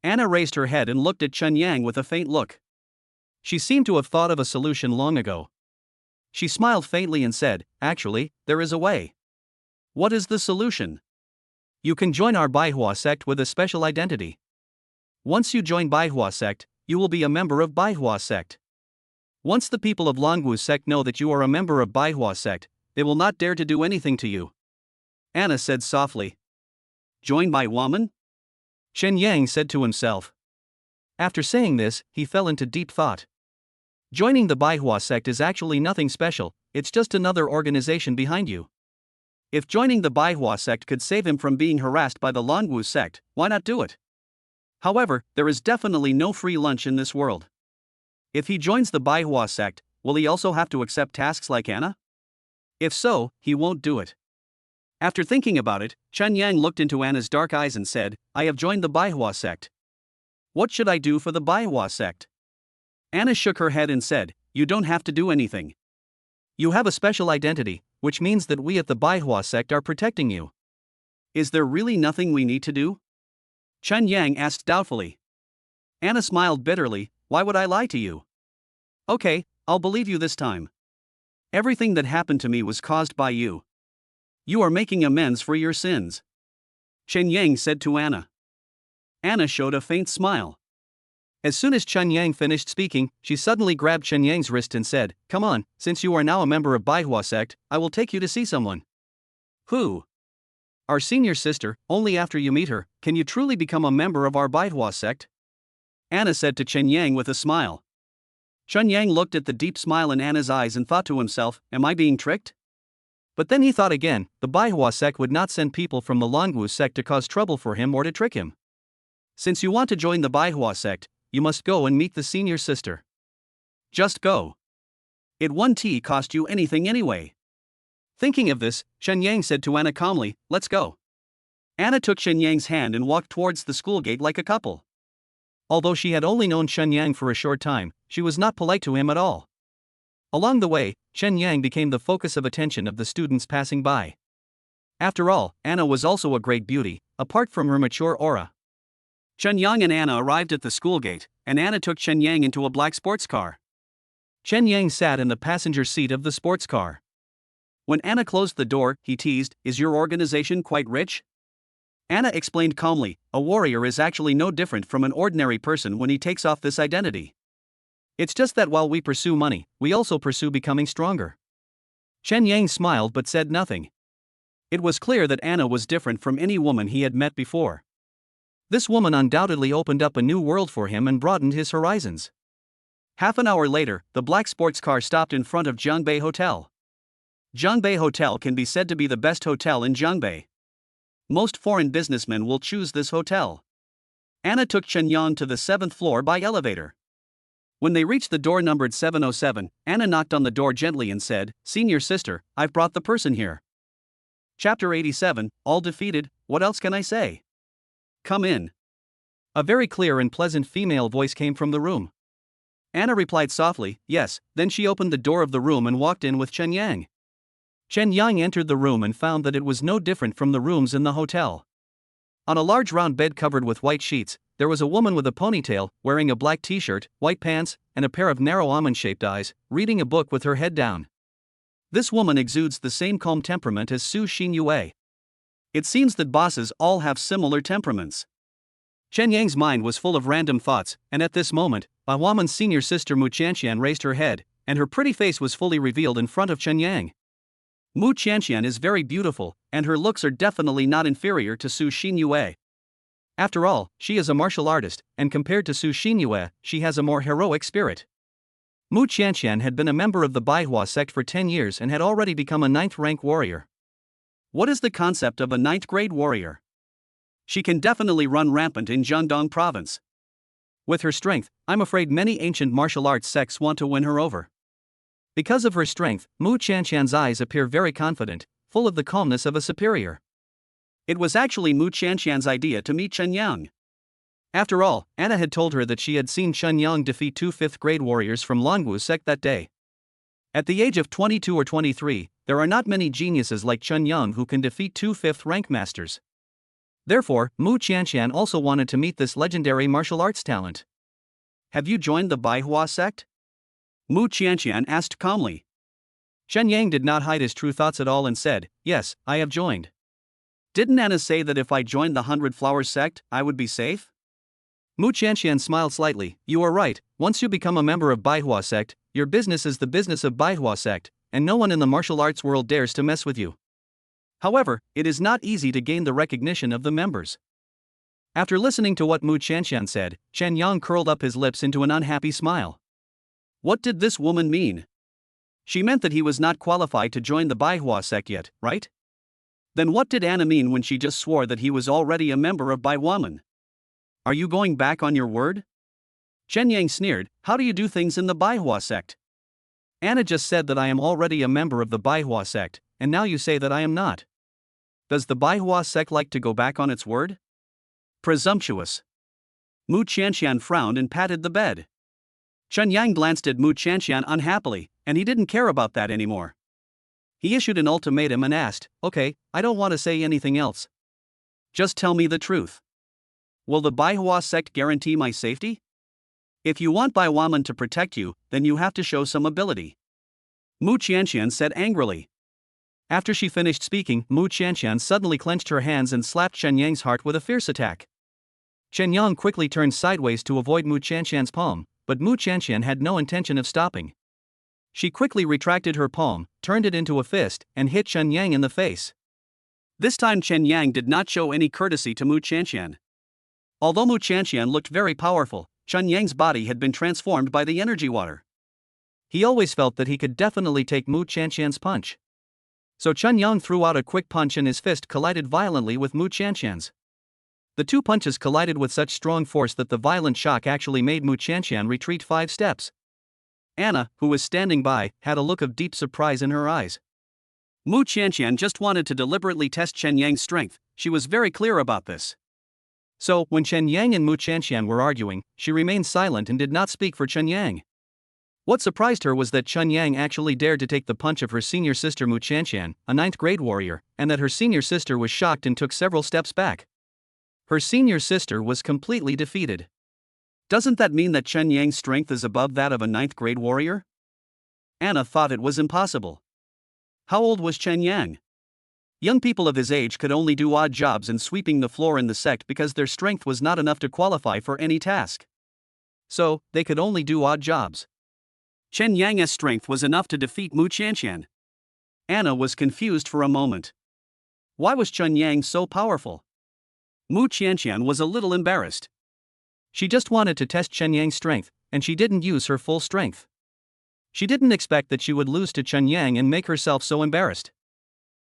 Anna raised her head and looked at Chen Yang with a faint look. She seemed to have thought of a solution long ago. She smiled faintly and said, actually, there is a way. What is the solution? You can join our Baihua sect with a special identity. Once you join Baihua sect, you will be a member of Baihua sect. Once the people of Longwu sect know that you are a member of Baihua sect, they will not dare to do anything to you. Anna said softly. Join my woman? Chen Yang said to himself. After saying this, he fell into deep thought. Joining the Baihua sect is actually nothing special, it's just another organization behind you. If joining the Baihua sect could save him from being harassed by the Longwu sect, why not do it? However, there is definitely no free lunch in this world. If he joins the Baihua sect, will he also have to accept tasks like Anna? If so, he won't do it. After thinking about it, Chen Yang looked into Anna's dark eyes and said, I have joined the Baihua sect. What should I do for the Baihua sect? Anna shook her head and said, you don't have to do anything. You have a special identity, which means that we at the Baihua sect are protecting you. Is there really nothing we need to do? Chen Yang asked doubtfully. Anna smiled bitterly, why would I lie to you? Okay, I'll believe you this time. Everything that happened to me was caused by you. You are making amends for your sins. Chen Yang said to Anna. Anna showed a faint smile. As soon as Chen Yang finished speaking, she suddenly grabbed Chen Yang's wrist and said, come on, since you are now a member of Baihua sect, I will take you to see someone. Who? Our senior sister. Only after you meet her, can you truly become a member of our Baihua sect. Anna said to Chen Yang with a smile. Chen Yang looked at the deep smile in Anna's eyes and thought to himself, am I being tricked? But then he thought again, the Baihua sect would not send people from the Longwu sect to cause trouble for him or to trick him. Since you want to join the Baihua sect, you must go and meet the senior sister. Just go. It won't cost you anything anyway. Thinking of this, Chen Yang said to Anna calmly, let's go. Anna took Chen Yang's hand and walked towards the school gate like a couple. Although she had only known Chen Yang for a short time, she was not polite to him at all. Along the way, Chen Yang became the focus of attention of the students passing by. After all, Anna was also a great beauty, apart from her mature aura. Chen Yang and Anna arrived at the school gate, and Anna took Chen Yang into a black sports car. Chen Yang sat in the passenger seat of the sports car. When Anna closed the door, he teased, is your organization quite rich? Anna explained calmly, a warrior is actually no different from an ordinary person when he takes off this identity. It's just that while we pursue money, we also pursue becoming stronger. Chen Yang smiled but said nothing. It was clear that Anna was different from any woman he had met before. This woman undoubtedly opened up a new world for him and broadened his horizons. Half an hour later, the black sports car stopped in front of Jiangbei Hotel. Jiangbei Hotel can be said to be the best hotel in Jiangbei. Most foreign businessmen will choose this hotel. Anna took Chen Yang to the 7th floor by elevator. When they reached the door numbered 707, Anna knocked on the door gently and said, Senior sister, I've brought the person here. Chapter 87, All Defeated, what else can I say? Come in. A very clear and pleasant female voice came from the room. Anna replied softly, yes, then she opened the door of the room and walked in with Chen Yang. Chen Yang entered the room and found that it was no different from the rooms in the hotel. On a large round bed covered with white sheets, there was a woman with a ponytail, wearing a black t-shirt, white pants, and a pair of narrow almond-shaped eyes, reading a book with her head down. This woman exudes the same calm temperament as Su Xinyue. It seems that bosses all have similar temperaments. Chen Yang's mind was full of random thoughts, and at this moment, a woman's senior sister Mu Qianqian raised her head, and her pretty face was fully revealed in front of Chen Yang. Mu Qianqian is very beautiful, and her looks are definitely not inferior to Su Xinyue. After all, she is a martial artist, and compared to Su Xinyue, she has a more heroic spirit. Mu Qianqian had been a member of the Baihua sect for 10 years and had already become a 9th rank warrior. What is the concept of a 9th grade warrior? She can definitely run rampant in Jiangdong province. With her strength, I'm afraid many ancient martial arts sects want to win her over. Because of her strength, Mu Qianqian's eyes appear very confident, full of the calmness of a superior. It was actually Mu Qianqian's idea to meet Chen Yang. After all, Anna had told her that she had seen Chen Yang defeat 2 5th grade warriors from Longwu sect that day. At the age of 22 or 23, there are not many geniuses like Chen Yang who can defeat 2 5th rank masters. Therefore, Mu Qianqian also wanted to meet this legendary martial arts talent. Have you joined the Baihua sect? Mu Qianqian asked calmly. Chen Yang did not hide his true thoughts at all and said, "Yes, I have joined." Didn't Anna say that if I joined the 100 Flowers sect, I would be safe? Mu Qianqian smiled slightly. You are right, once you become a member of Baihua sect, your business is the business of Baihua sect, and no one in the martial arts world dares to mess with you. However, it is not easy to gain the recognition of the members. After listening to what Mu Qianqian said, Chen Yang curled up his lips into an unhappy smile. What did this woman mean? She meant that he was not qualified to join the Baihua sect yet, right? Then what did Anna mean when she just swore that he was already a member of Baihuamen? Are you going back on your word? Chen Yang sneered, how do you do things in the Baihua sect? Anna just said that I am already a member of the Baihua sect, and now you say that I am not. Does the Baihua sect like to go back on its word? Presumptuous. Mu Qianqian frowned and patted the bed. Chen Yang glanced at Mu Qianqian unhappily, and he didn't care about that anymore. He issued an ultimatum and asked, okay, I don't want to say anything else. Just tell me the truth. Will the Baihua sect guarantee my safety? If you want Baihuamen to protect you, then you have to show some ability. Mu Qianqian said angrily. After she finished speaking, Mu Qianqian suddenly clenched her hands and slapped Chen Yang's heart with a fierce attack. Chen Yang quickly turned sideways to avoid Mu Qianqian's palm, but Mu Qianqian had no intention of stopping. She quickly retracted her palm, turned it into a fist, and hit Chen Yang in the face. This time Chen Yang did not show any courtesy to Mu Qianqian. Although Mu Qianqian looked very powerful, Chen Yang's body had been transformed by the energy water. He always felt that he could definitely take Mu Qianqian's punch. So Chen Yang threw out a quick punch and his fist collided violently with Mu Qianqian's. The two punches collided with such strong force that the violent shock actually made Mu Qianqian retreat 5 steps. Anna, who was standing by, had a look of deep surprise in her eyes. Mu Qianqian just wanted to deliberately test Chen Yang's strength, she was very clear about this. So, when Chen Yang and Mu Qianqian were arguing, she remained silent and did not speak for Chen Yang. What surprised her was that Chen Yang actually dared to take the punch of her senior sister Mu Qianqian, a 9th grade warrior, and that her senior sister was shocked and took several steps back. Her senior sister was completely defeated. Doesn't that mean that Chen Yang's strength is above that of a 9th grade warrior? Anna thought it was impossible. How old was Chen Yang? Young people of his age could only do odd jobs and sweeping the floor in the sect because their strength was not enough to qualify for any task. So, they could only do odd jobs. Chen Yang's strength was enough to defeat Mu Qianqian. Anna was confused for a moment. Why was Chen Yang so powerful? Mu Qianqian was a little embarrassed. She just wanted to test Chen Yang's strength, and she didn't use her full strength. She didn't expect that she would lose to Chen Yang and make herself so embarrassed.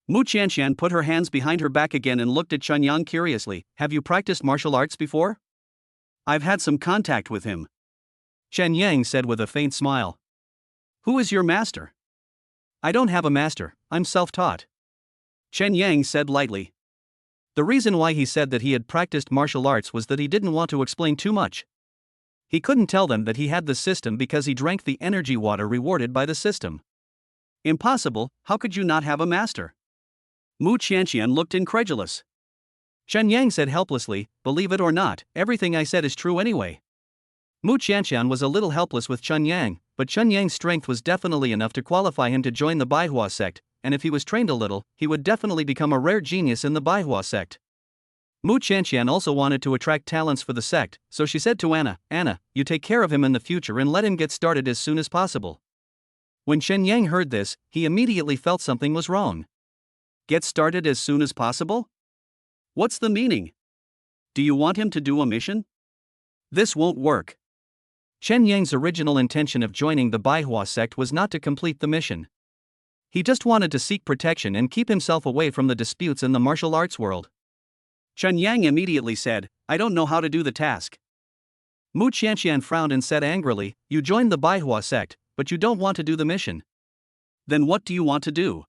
Mu Qianqian put her hands behind her back again and looked at Chen Yang curiously. Have you practiced martial arts before? I've had some contact with him. Chen Yang said with a faint smile. Who is your master? I don't have a master, I'm self-taught. Chen Yang said lightly. The reason why he said that he had practiced martial arts was that he didn't want to explain too much. He couldn't tell them that he had the system because he drank the energy water rewarded by the system. Impossible, how could you not have a master? Mu Qianqian looked incredulous. Shen Yang said helplessly, believe it or not, everything I said is true anyway. Mu Qianqian was a little helpless with Chun Yang, but Chun Yang's strength was definitely enough to qualify him to join the Baihua sect, and if he was trained a little, he would definitely become a rare genius in the Baihua sect. Mu Qianqian also wanted to attract talents for the sect, so she said to Anna, Anna, you take care of him in the future and let him get started as soon as possible. When Shen Yang heard this, he immediately felt something was wrong. Get started as soon as possible? What's the meaning? Do you want him to do a mission? This won't work. Shen Yang's original intention of joining the Baihua sect was not to complete the mission. He just wanted to seek protection and keep himself away from the disputes in the martial arts world. Chen Yang immediately said, I don't know how to do the task. Mu Qianqian frowned and said angrily, you joined the Baihua sect, but you don't want to do the mission. Then what do you want to do?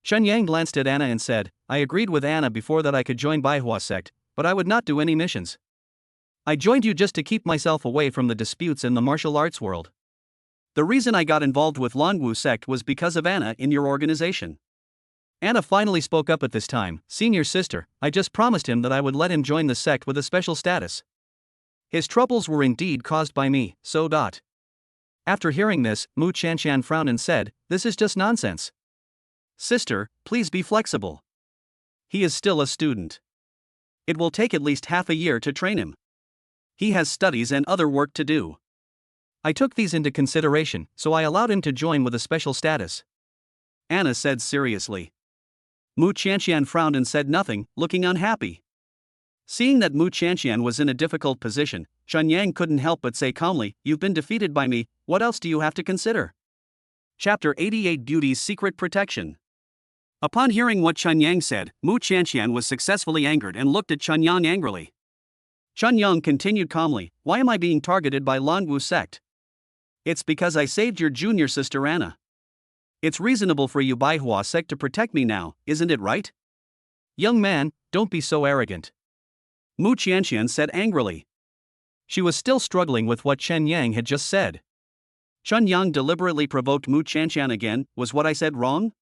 Shen Yang glanced at Anna and said, I agreed with Anna before that I could join Baihua sect, but I would not do any missions. I joined you just to keep myself away from the disputes in the martial arts world. The reason I got involved with Longwu sect was because of Anna in your organization. Anna finally spoke up at this time, senior sister, I just promised him that I would let him join the sect with a special status. His troubles were indeed caused by me, so. After hearing this, Mu Qianqian frowned and said, this is just nonsense. Sister, please be flexible. He is still a student. It will take at least half a year to train him. He has studies and other work to do. I took these into consideration, so I allowed him to join with a special status. Anna said seriously. Mu Qianqian frowned and said nothing, looking unhappy. Seeing that Mu Qianqian was in a difficult position, Chun Yang couldn't help but say calmly, you've been defeated by me, what else do you have to consider? Chapter 88 Beauty's Secret Protection. Upon hearing what Chun Yang said, Mu Qianqian was successfully angered and looked at Chun Yang angrily. Chun Yang continued calmly, why am I being targeted by Longwu sect? It's because I saved your junior sister Anna. It's reasonable for you Baihua sect to protect me now, isn't it right? Young man, don't be so arrogant. Mu Qianqian said angrily. She was still struggling with what Chen Yang had just said. Chun Yang deliberately provoked Mu Qianqian again, was what I said wrong?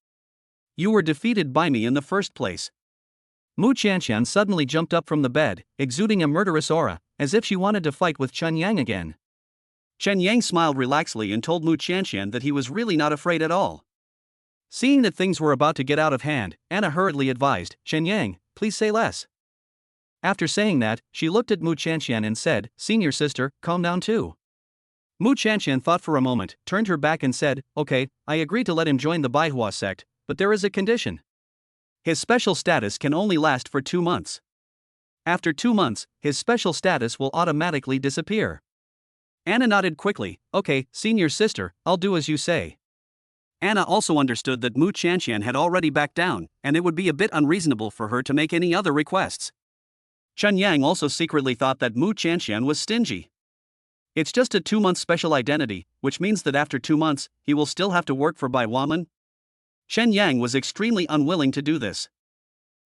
You were defeated by me in the first place. Mu Qianqian suddenly jumped up from the bed, exuding a murderous aura, as if she wanted to fight with Chun Yang again. Chen Yang smiled relaxedly and told Mu Qianqian that he was really not afraid at all. Seeing that things were about to get out of hand, Anna hurriedly advised, Chen Yang, please say less. After saying that, she looked at Mu Qianqian and said, senior sister, calm down too. Mu Qianqian thought for a moment, turned her back and said, okay, I agree to let him join the Baihua sect, but there is a condition. His special status can only last for 2 months. After 2 months, his special status will automatically disappear. Anna nodded quickly, okay, senior sister, I'll do as you say. Anna also understood that Mu Qianqian had already backed down, and it would be a bit unreasonable for her to make any other requests. Chun Yang also secretly thought that Mu Qianqian was stingy. It's just a 2-month special identity, which means that after 2 months, he will still have to work for Bai Waman. Shen Yang was extremely unwilling to do this.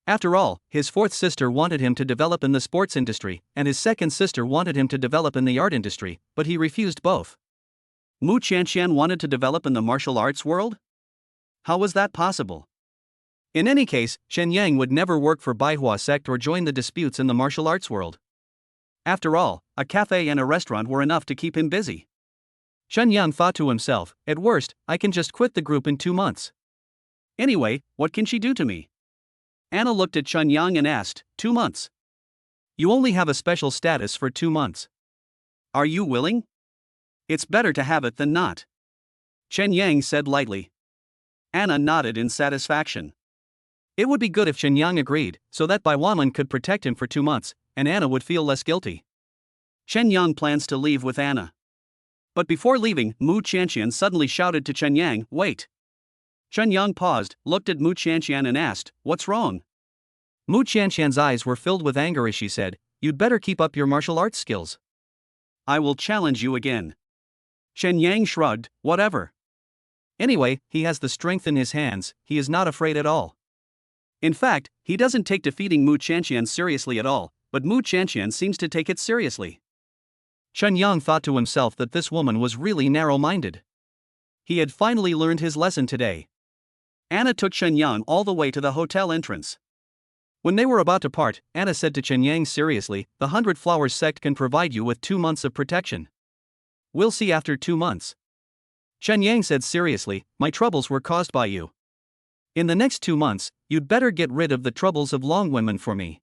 After all, his fourth sister wanted him to develop in the sports industry, and his second sister wanted him to develop in the art industry, but he refused both. Mu Qianqian wanted to develop in the martial arts world? How was that possible? In any case, Shen Yang would never work for Baihua sect or join the disputes in the martial arts world. After all, a cafe and a restaurant were enough to keep him busy. Shen Yang thought to himself, at worst, I can just quit the group in 2 months. Anyway, what can she do to me? Anna looked at Chun Yang and asked, 2 months? You only have a special status for 2 months. Are you willing? It's better to have it than not. Chen Yang said lightly. Anna nodded in satisfaction. It would be good if Chen Yang agreed, so that Bai Waman could protect him for 2 months, and Anna would feel less guilty. Chen Yang plans to leave with Anna. But before leaving, Mu Qianqian suddenly shouted to Chen Yang, wait. Chen Yang paused, looked at Mu Qianqian and asked, what's wrong? Mu Qianqian's eyes were filled with anger as she said, you'd better keep up your martial arts skills. I will challenge you again. Chen Yang shrugged, whatever. Anyway, he has the strength in his hands, he is not afraid at all. In fact, he doesn't take defeating Mu Qianqian seriously at all, but Mu Qianqian seems to take it seriously. Chen Yang thought to himself that this woman was really narrow-minded. He had finally learned his lesson today. Anna took Chen Yang all the way to the hotel entrance. When they were about to part, Anna said to Chen Yang seriously, "The 100 Flowers sect can provide you with 2 months of protection. We'll see after 2 months." Chen Yang said seriously, "My troubles were caused by you. In the next 2 months, you'd better get rid of the troubles of long women for me."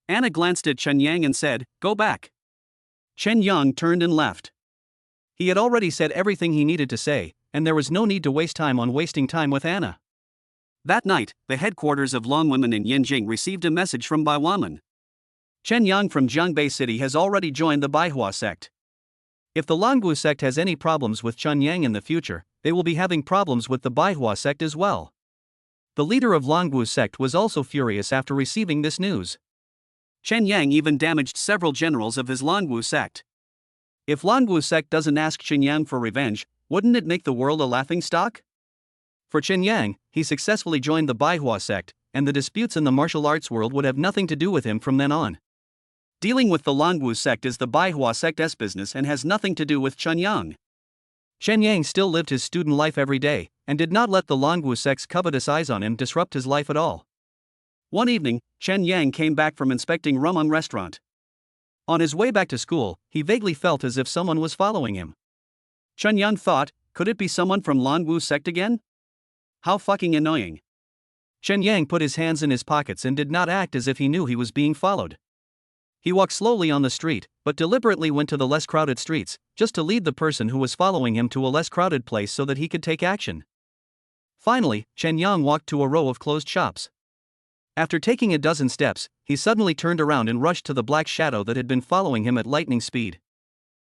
Anna glanced at Chen Yang and said, "Go back." Chen Yang turned and left. He had already said everything he needed to say, and there was no need to waste time on wasting time with Anna. That night, the headquarters of Long Women in Yanjing received a message from Bai Waman. Chen Yang from Jiangbei City has already joined the Baihua sect. If the Longwu sect has any problems with Chen Yang in the future, they will be having problems with the Baihua sect as well. The leader of Longwu sect was also furious after receiving this news. Chen Yang even damaged several generals of his Longwu sect. If Longwu sect doesn't ask Chen Yang for revenge, wouldn't it make the world a laughingstock? For Chen Yang, he successfully joined the Baihua sect, and the disputes in the martial arts world would have nothing to do with him from then on. Dealing with the Longwu sect is the Baihua sect's business and has nothing to do with Chen Yang. Chen Yang still lived his student life every day, and did not let the Longwu sect's covetous eyes on him disrupt his life at all. One evening, Chen Yang came back from inspecting Rumung restaurant. On his way back to school, he vaguely felt as if someone was following him. Chen Yang thought, could it be someone from Longwu sect again? How fucking annoying. Chen Yang put his hands in his pockets and did not act as if he knew he was being followed. He walked slowly on the street, but deliberately went to the less crowded streets, just to lead the person who was following him to a less crowded place so that he could take action. Finally, Chen Yang walked to a row of closed shops. After taking a dozen steps, he suddenly turned around and rushed to the black shadow that had been following him at lightning speed.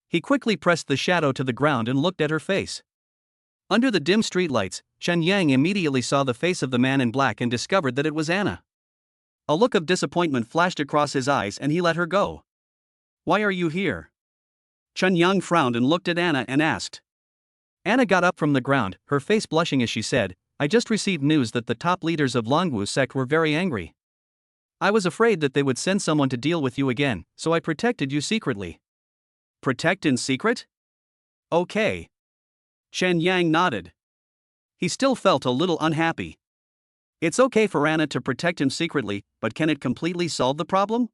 He quickly pressed the shadow to the ground and looked at her face. Under the dim streetlights, Chen Yang immediately saw the face of the man in black and discovered that it was Anna. A look of disappointment flashed across his eyes and he let her go. "Why are you here?" Chen Yang frowned and looked at Anna and asked. Anna got up from the ground, her face blushing as she said, "I just received news that the top leaders of Longwu sect were very angry. I was afraid that they would send someone to deal with you again, so I protected you secretly." "Protect in secret? Okay." Chen Yang nodded. He still felt a little unhappy. It's okay for Anna to protect him secretly, but can it completely solve the problem?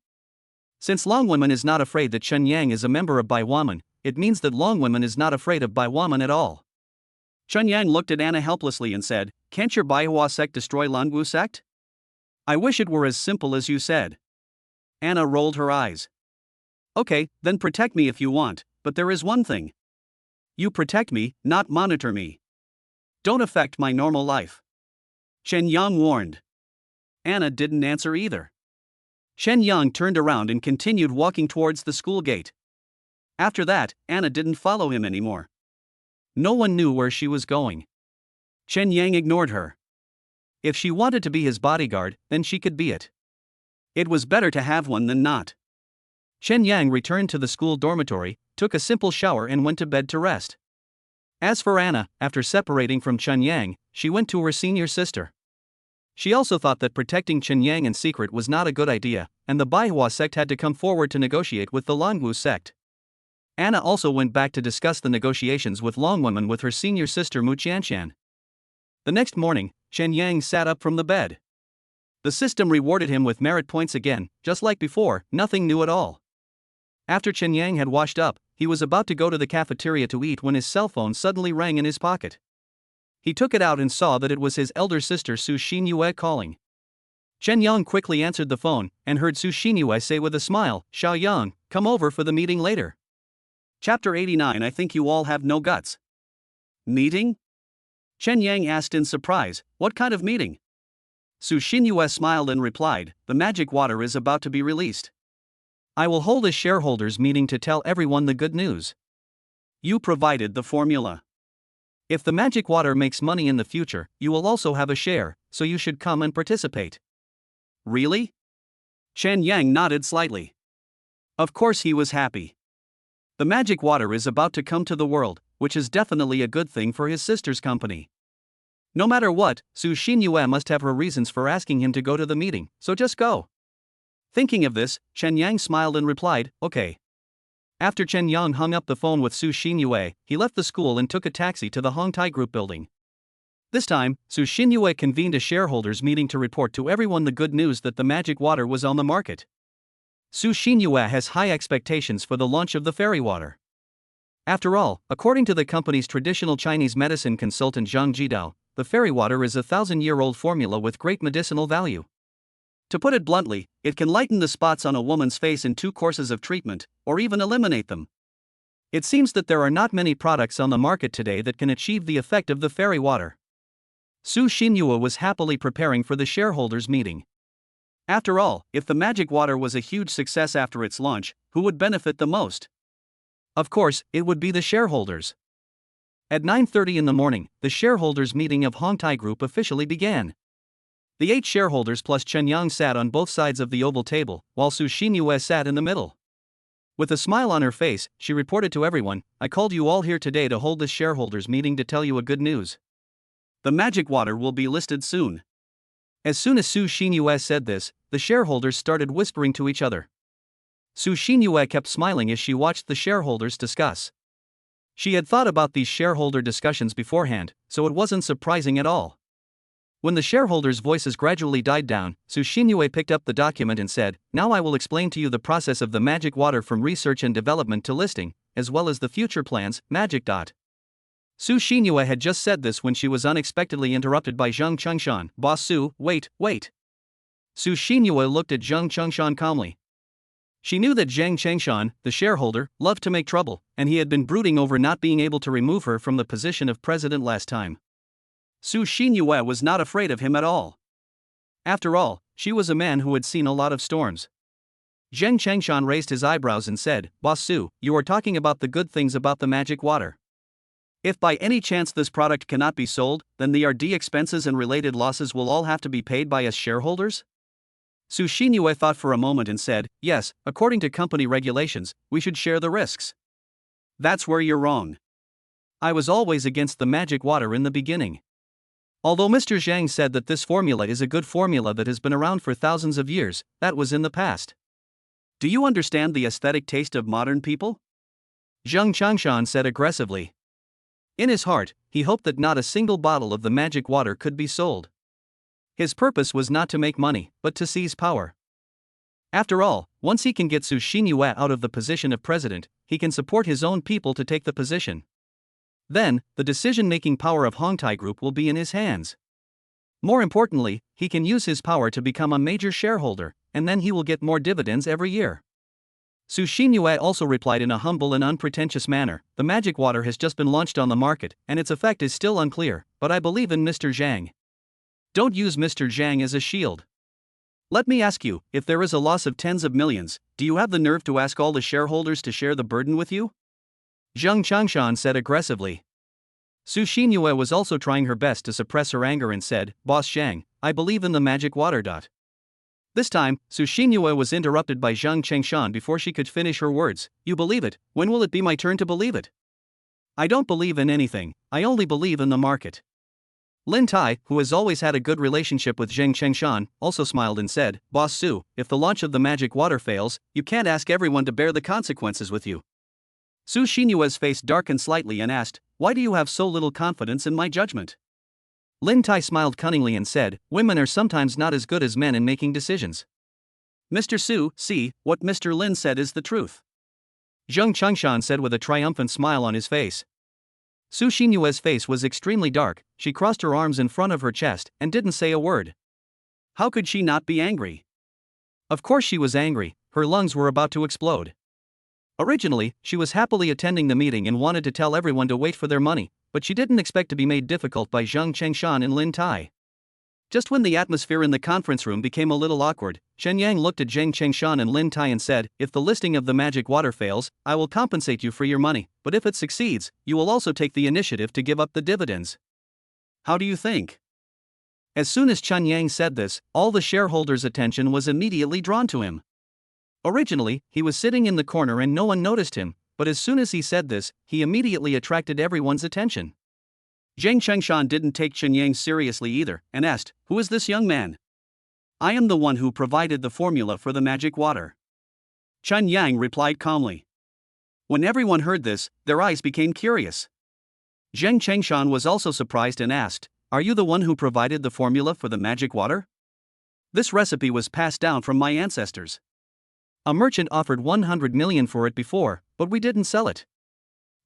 Since Longwomen is not afraid that Chen Yang is a member of Bai Waman, it means that Longwomen is not afraid of Bai Waman at all. Chen Yang looked at Anna helplessly and said, "Can't your Baihua sect destroy Longwu sect? I wish it were as simple as you said." Anna rolled her eyes. "Okay, then protect me if you want, but there is one thing. You protect me, not monitor me. Don't affect my normal life." Chen Yang warned. Anna didn't answer either. Chen Yang turned around and continued walking towards the school gate. After that, Anna didn't follow him anymore. No one knew where she was going. Chen Yang ignored her. If she wanted to be his bodyguard, then she could be it. It was better to have one than not. Chen Yang returned to the school dormitory, took a simple shower and went to bed to rest. As for Anna, after separating from Chen Yang, she went to her senior sister. She also thought that protecting Chen Yang in secret was not a good idea, and the Baihua sect had to come forward to negotiate with the Longwu sect. Anna also went back to discuss the negotiations with Longwomen with her senior sister Mu Qianshan. The next morning, Chen Yang sat up from the bed. The system rewarded him with merit points again, just like before, nothing new at all. After Chen Yang had washed up, he was about to go to the cafeteria to eat when his cell phone suddenly rang in his pocket. He took it out and saw that it was his elder sister Su Xinyue calling. Chen Yang quickly answered the phone, and heard Su Xinyue say with a smile, "Xiao Yang, come over for the meeting later." Chapter 89. I think you all have no guts. Meeting? Chen Yang asked in surprise, "What kind of meeting?" Su Xinyue smiled and replied, "The magic water is about to be released. I will hold a shareholders meeting to tell everyone the good news. You provided the formula. If the magic water makes money in the future, you will also have a share, so you should come and participate." Really? Chen Yang nodded slightly. Of course he was happy. The magic water is about to come to the world, which is definitely a good thing for his sister's company. No matter what, Su Xinyue must have her reasons for asking him to go to the meeting, so just go. Thinking of this, Chen Yang smiled and replied, "Okay." After Chen Yang hung up the phone with Su Xinyue, he left the school and took a taxi to the Hongtai Group building. This time, Su Xinyue convened a shareholders meeting to report to everyone the good news that the magic water was on the market. Su Xinyue has high expectations for the launch of the fairy water. After all, according to the company's traditional Chinese medicine consultant Zhang Jidao, the fairy water is a 1,000-year-old formula with great medicinal value. To put it bluntly, it can lighten the spots on a woman's face in 2 courses of treatment, or even eliminate them. It seems that there are not many products on the market today that can achieve the effect of the fairy water. Su Xinyue was happily preparing for the shareholders' meeting. After all, if the magic water was a huge success after its launch, who would benefit the most? Of course, it would be the shareholders. At 9:30 in the morning, the shareholders' meeting of Hongtai Group officially began. The 8 shareholders plus Chen Yang sat on both sides of the oval table, while Su Xinyue sat in the middle. With a smile on her face, she reported to everyone, "I called you all here today to hold this shareholders' meeting to tell you a good news. The magic water will be listed soon." As soon as Su Xinyue said this, the shareholders started whispering to each other. Su Xinyue kept smiling as she watched the shareholders discuss. She had thought about these shareholder discussions beforehand, so it wasn't surprising at all. When the shareholders' voices gradually died down, Su Xinyue picked up the document and said, "Now I will explain to you the process of the magic water from research and development to listing, as well as the future plans, magic. Su Xinyue had just said this when she was unexpectedly interrupted by Zheng Chengshan. "Boss Su, wait. Su Xinyue looked at Zheng Chengshan calmly. She knew that Zheng Chengshan, the shareholder, loved to make trouble, and he had been brooding over not being able to remove her from the position of president last time. Su Xinyue was not afraid of him at all. After all, she was a man who had seen a lot of storms. Zheng Chengshan raised his eyebrows and said, "Boss Su, you are talking about the good things about the magic water. If by any chance this product cannot be sold, then the R&D expenses and related losses will all have to be paid by us shareholders?" Su Xinyue thought for a moment and said, "Yes, according to company regulations, we should share the risks." "That's where you're wrong. I was always against the magic water in the beginning. Although Mr. Zhang said that this formula is a good formula that has been around for thousands of years, that was in the past. Do you understand the aesthetic taste of modern people?" Zheng Chengshan said aggressively. In his heart, he hoped that not a single bottle of the magic water could be sold. His purpose was not to make money, but to seize power. After all, once he can get Su Xinyue out of the position of president, he can support his own people to take the position. Then, the decision-making power of Hongtai Group will be in his hands. More importantly, he can use his power to become a major shareholder, and then he will get more dividends every year. Su Xinyue also replied in a humble and unpretentious manner, "The magic water has just been launched on the market, and its effect is still unclear, but I believe in Mr. Zhang. Don't use Mr. Zhang as a shield. Let me ask you, if there is a loss of tens of millions, do you have the nerve to ask all the shareholders to share the burden with you?" Zheng Chengshan said aggressively. Su Xinyue was also trying her best to suppress her anger and said, "Boss Zhang, I believe in the magic water. This time, Su Xinyue was interrupted by Zheng Chengshan before she could finish her words. "You believe it? When will it be my turn to believe it? I don't believe in anything, I only believe in the market." Lin Tai, who has always had a good relationship with Zheng Chengshan, also smiled and said, "Boss Su, if the launch of the magic water fails, you can't ask everyone to bear the consequences with you." Su Xinyue's face darkened slightly and asked, "Why do you have so little confidence in my judgment?" Lin Tai smiled cunningly and said, "Women are sometimes not as good as men in making decisions." "Mr. Su, see, what Mr. Lin said is the truth," Zheng Chengshan said with a triumphant smile on his face. Su Xinyue's face was extremely dark, she crossed her arms in front of her chest and didn't say a word. How could she not be angry? Of course she was angry, her lungs were about to explode. Originally, she was happily attending the meeting and wanted to tell everyone to wait for their money, but she didn't expect to be made difficult by Zheng Chengshan and Lin Tai. Just when the atmosphere in the conference room became a little awkward, Chen Yang looked at Zheng Chengshan and Lin Tai and said, "If the listing of the magic water fails, I will compensate you for your money, but if it succeeds, you will also take the initiative to give up the dividends. How do you think?" As soon as Chen Yang said this, all the shareholders' attention was immediately drawn to him. Originally, he was sitting in the corner and no one noticed him, but as soon as he said this, he immediately attracted everyone's attention. Zheng Chengshan didn't take Chen Yang seriously either, and asked, "Who is this young man?" "I am the one who provided the formula for the magic water," Chen Yang replied calmly. When everyone heard this, their eyes became curious. Zheng Chengshan was also surprised and asked, are you the one who provided the formula for the magic water? This recipe was passed down from my ancestors. A merchant offered 100 million for it before, but we didn't sell it.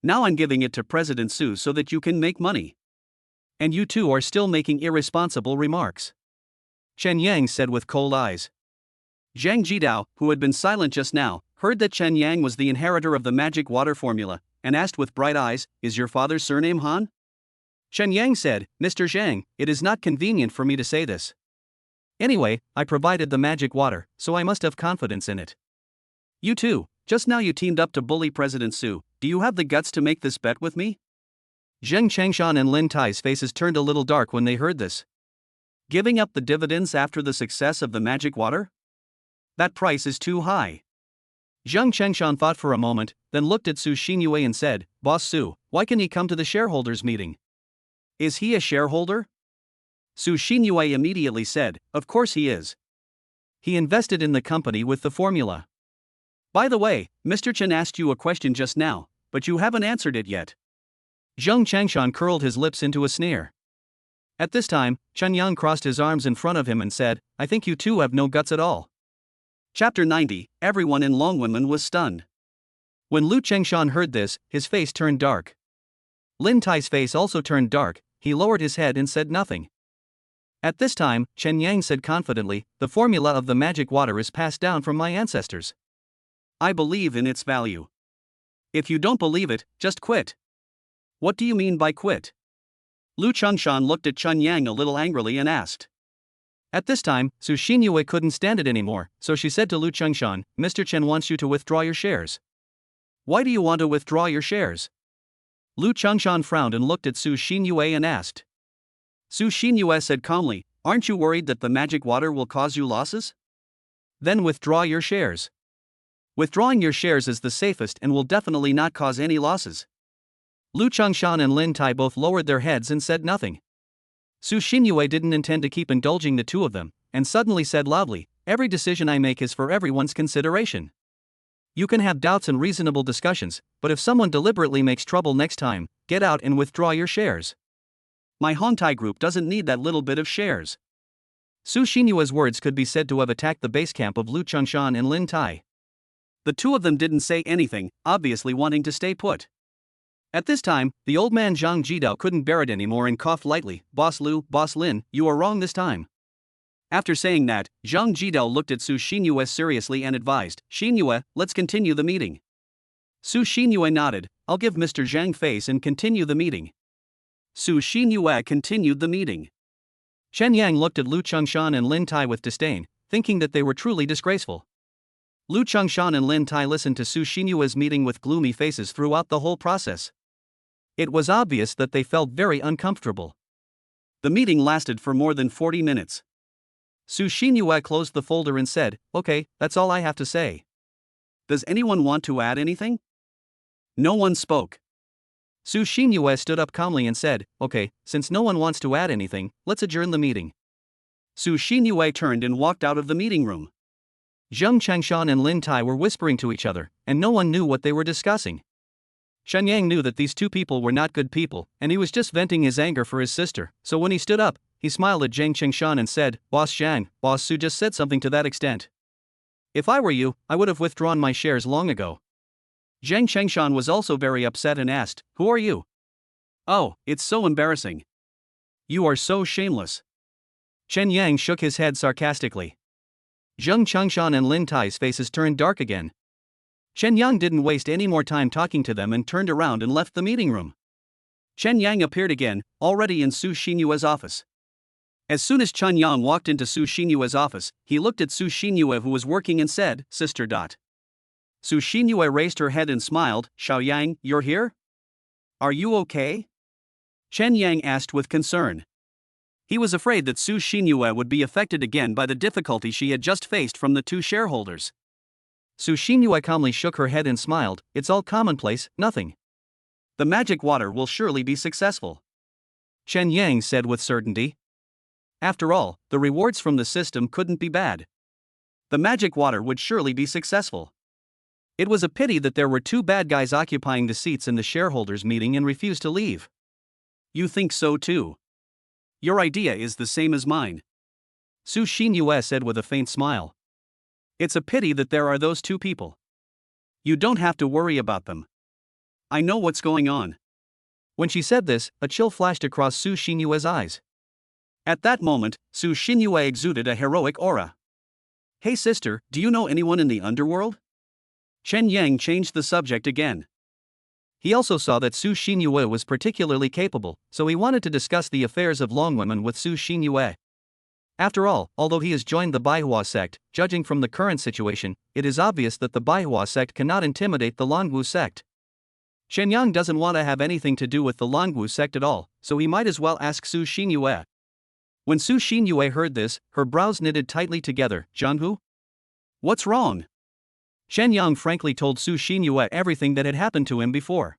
Now I'm giving it to President Su so that you can make money. And you two are still making irresponsible remarks. Chen Yang said with cold eyes. Zhang Jidao, who had been silent just now, heard that Chen Yang was the inheritor of the magic water formula, and asked with bright eyes, "Is your father's surname Han?" Chen Yang said, "Mr. Zhang, it is not convenient for me to say this. Anyway, I provided the magic water, so I must have confidence in it. You two, just now you teamed up to bully President Su, do you have the guts to make this bet with me?" Zheng Changshan and Lin Tai's faces turned a little dark when they heard this. Giving up the dividends after the success of the magic water? That price is too high. Zheng Changshan thought for a moment, then looked at Su Xinyue and said, "Boss Su, why can he come to the shareholders' meeting? Is he a shareholder?" Su Xinyue immediately said, "Of course he is. He invested in the company with the formula. By the way, Mr. Chen asked you a question just now, but you haven't answered it yet." Zheng Changshan curled his lips into a sneer. At this time, Chen Yang crossed his arms in front of him and said, "I think you two have no guts at all." Chapter 90, everyone in Longwomen was stunned. When Lu Chengshan heard this, his face turned dark. Lin Tai's face also turned dark, he lowered his head and said nothing. At this time, Chen Yang said confidently, "The formula of the magic water is passed down from my ancestors. I believe in its value. If you don't believe it, just quit." "What do you mean by quit?" Lu Chengshan looked at Chen Yang a little angrily and asked. At this time, Su Xinyue couldn't stand it anymore, so she said to Lu Chengshan, "Mr. Chen wants you to withdraw your shares." "Why do you want to withdraw your shares?" Lu Chengshan frowned and looked at Su Xinyue and asked. Su Xinyue said calmly, "Aren't you worried that the magic water will cause you losses? Then withdraw your shares. Withdrawing your shares is the safest and will definitely not cause any losses." Lu Chengshan and Lin Tai both lowered their heads and said nothing. Su Xinyue didn't intend to keep indulging the two of them, and suddenly said loudly, "Every decision I make is for everyone's consideration. You can have doubts and reasonable discussions, but if someone deliberately makes trouble next time, get out and withdraw your shares. My Hongtai group doesn't need that little bit of shares." Su Xinyue's words could be said to have attacked the base camp of Lu Chengshan and Lin Tai. The two of them didn't say anything, obviously wanting to stay put. At this time, the old man Zhang Jidao couldn't bear it anymore and coughed lightly, "Boss Lu, Boss Lin, you are wrong this time." After saying that, Zhang Jidao looked at Su Xinyue seriously and advised, "Xinyue, let's continue the meeting." Su Xinyue nodded, "I'll give Mr. Zhang face and continue the meeting." Su Xinyue continued the meeting. Chen Yang looked at Lu Chengshan and Lin Tai with disdain, thinking that they were truly disgraceful. Lu Chengshan and Lin Tai listened to Su Xinyue's meeting with gloomy faces throughout the whole process. It was obvious that they felt very uncomfortable. The meeting lasted for more than 40 minutes. Su Xinyue closed the folder and said, "Okay, that's all I have to say. Does anyone want to add anything?" No one spoke. Su Xinyue stood up calmly and said, "Okay, since no one wants to add anything, let's adjourn the meeting." Su Xinyue turned and walked out of the meeting room. Zheng Changshan and Lin Tai were whispering to each other, and no one knew what they were discussing. Chen Yang knew that these two people were not good people, and he was just venting his anger for his sister, so when he stood up, he smiled at Zheng Changshan and said, "Boss Zhang, Boss Su just said something to that extent. If I were you, I would have withdrawn my shares long ago." Zheng Changshan was also very upset and asked, "Who are you?" "Oh, it's so embarrassing. You are so shameless." Chen Yang shook his head sarcastically. Zheng Changshan and Lin Tai's faces turned dark again. Chen Yang didn't waste any more time talking to them and turned around and left the meeting room. Chen Yang appeared again, already in Su Xinyue's office. As soon as Chen Yang walked into Su Xinyue's office, he looked at Su Xinyue who was working and said, "Sister. Su Xinyue raised her head and smiled, "Xiao Yang, you're here? Are you okay?" Chen Yang asked with concern. He was afraid that Su Xinyue would be affected again by the difficulty she had just faced from the two shareholders. Su Xinyue calmly shook her head and smiled, "It's all commonplace, nothing. The magic water will surely be successful," Chen Yang said with certainty. After all, the rewards from the system couldn't be bad. The magic water would surely be successful. It was a pity that there were two bad guys occupying the seats in the shareholders' meeting and refused to leave. "You think so too? your idea is the same as mine, Su Xinyue said with a faint smile. It's a pity that there are those two people. You don't have to worry about them. I know what's going on. When she said this, a chill flashed across Su Xinyue's eyes. At that moment, Su Xinyue exuded a heroic aura. Hey sister, do you know anyone in the underworld? Chen Yang changed the subject again. He also saw that Su Xinyue was particularly capable, so he wanted to discuss the affairs of Longwomen with Su Xinyue. After all, although he has joined the Baihua sect, judging from the current situation, it is obvious that the Baihua sect cannot intimidate the Longwu sect. Chen Yang doesn't want to have anything to do with the Longwu sect at all, so he might as well ask Su Xinyue. When Su Xinyue heard this, her brows knitted tightly together. Zhanghu? What's wrong? Chen Yang frankly told Su Xinyue everything that had happened to him before.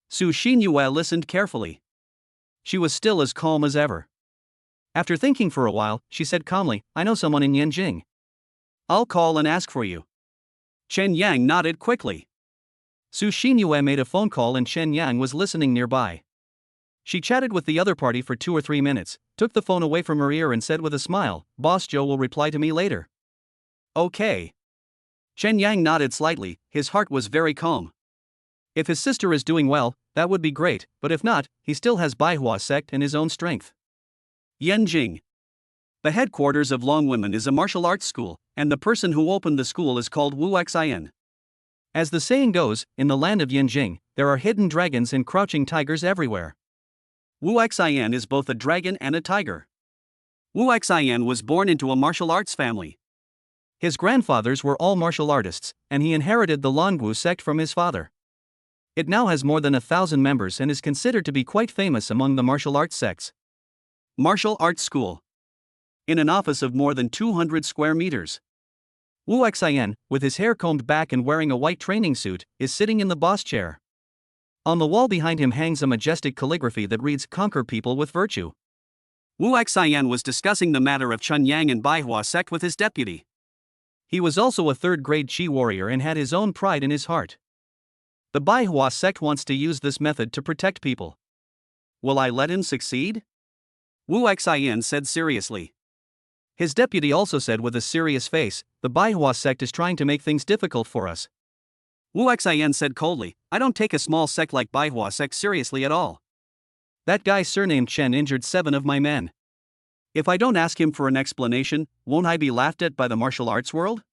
Su Xinyue listened carefully. She was still as calm as ever. After thinking for a while, she said calmly, I know someone in Yanjing. I'll call and ask for you. Chen Yang nodded quickly. Su Xinyue made a phone call and Chen Yang was listening nearby. She chatted with the other party for 2 or 3 minutes, took the phone away from her ear and said with a smile, Boss Joe will reply to me later. Okay. Chen Yang nodded slightly, his heart was very calm. If his sister is doing well, that would be great, but if not, he still has Baihua sect and his own strength. Yanjing. The headquarters of Longwomen is a martial arts school, and the person who opened the school is called Wu Xian. As the saying goes, in the land of Yanjing, there are hidden dragons and crouching tigers everywhere. Wu Xian is both a dragon and a tiger. Wu Xian was born into a martial arts family. His grandfathers were all martial artists, and he inherited the Longwu sect from his father. It now has more than 1,000 members and is considered to be quite famous among the martial arts sects. Martial arts school. In an office of more than 200 square meters. Wu Xian, with his hair combed back and wearing a white training suit, is sitting in the boss chair. On the wall behind him hangs a majestic calligraphy that reads, Conquer people with virtue. Wu Xian was discussing the matter of Chen Yang and Baihua sect with his deputy. He was also a third-grade Qi warrior and had his own pride in his heart. The Baihua sect wants to use this method to protect people. Will I let him succeed? Wu Xian said seriously. His deputy also said with a serious face, the Baihua sect is trying to make things difficult for us. Wu Xian said coldly, I don't take a small sect like Baihua sect seriously at all. That guy surnamed Chen injured 7 of my men. If I don't ask him for an explanation, won't I be laughed at by the martial arts world?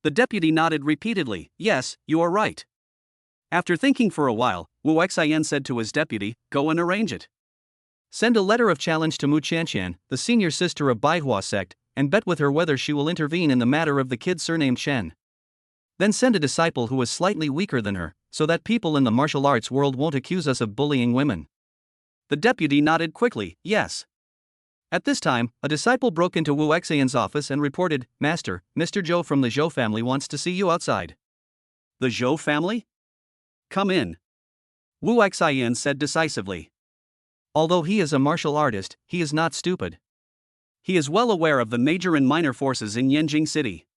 The deputy nodded repeatedly, yes, you are right. After thinking for a while, Wu Xian said to his deputy, go and arrange it. Send a letter of challenge to Mu Chanqian, the senior sister of Baihua sect, and bet with her whether she will intervene in the matter of the kid surnamed Chen. Then send a disciple who is slightly weaker than her, so that people in the martial arts world won't accuse us of bullying women. The deputy nodded quickly, yes. At this time, a disciple broke into Wu Xian's office and reported, Master, Mr. Zhou from the Zhou family wants to see you outside. The Zhou family? Come in. Wu Xian said decisively. Although he is a martial artist, he is not stupid. He is well aware of the major and minor forces in Yanjing City.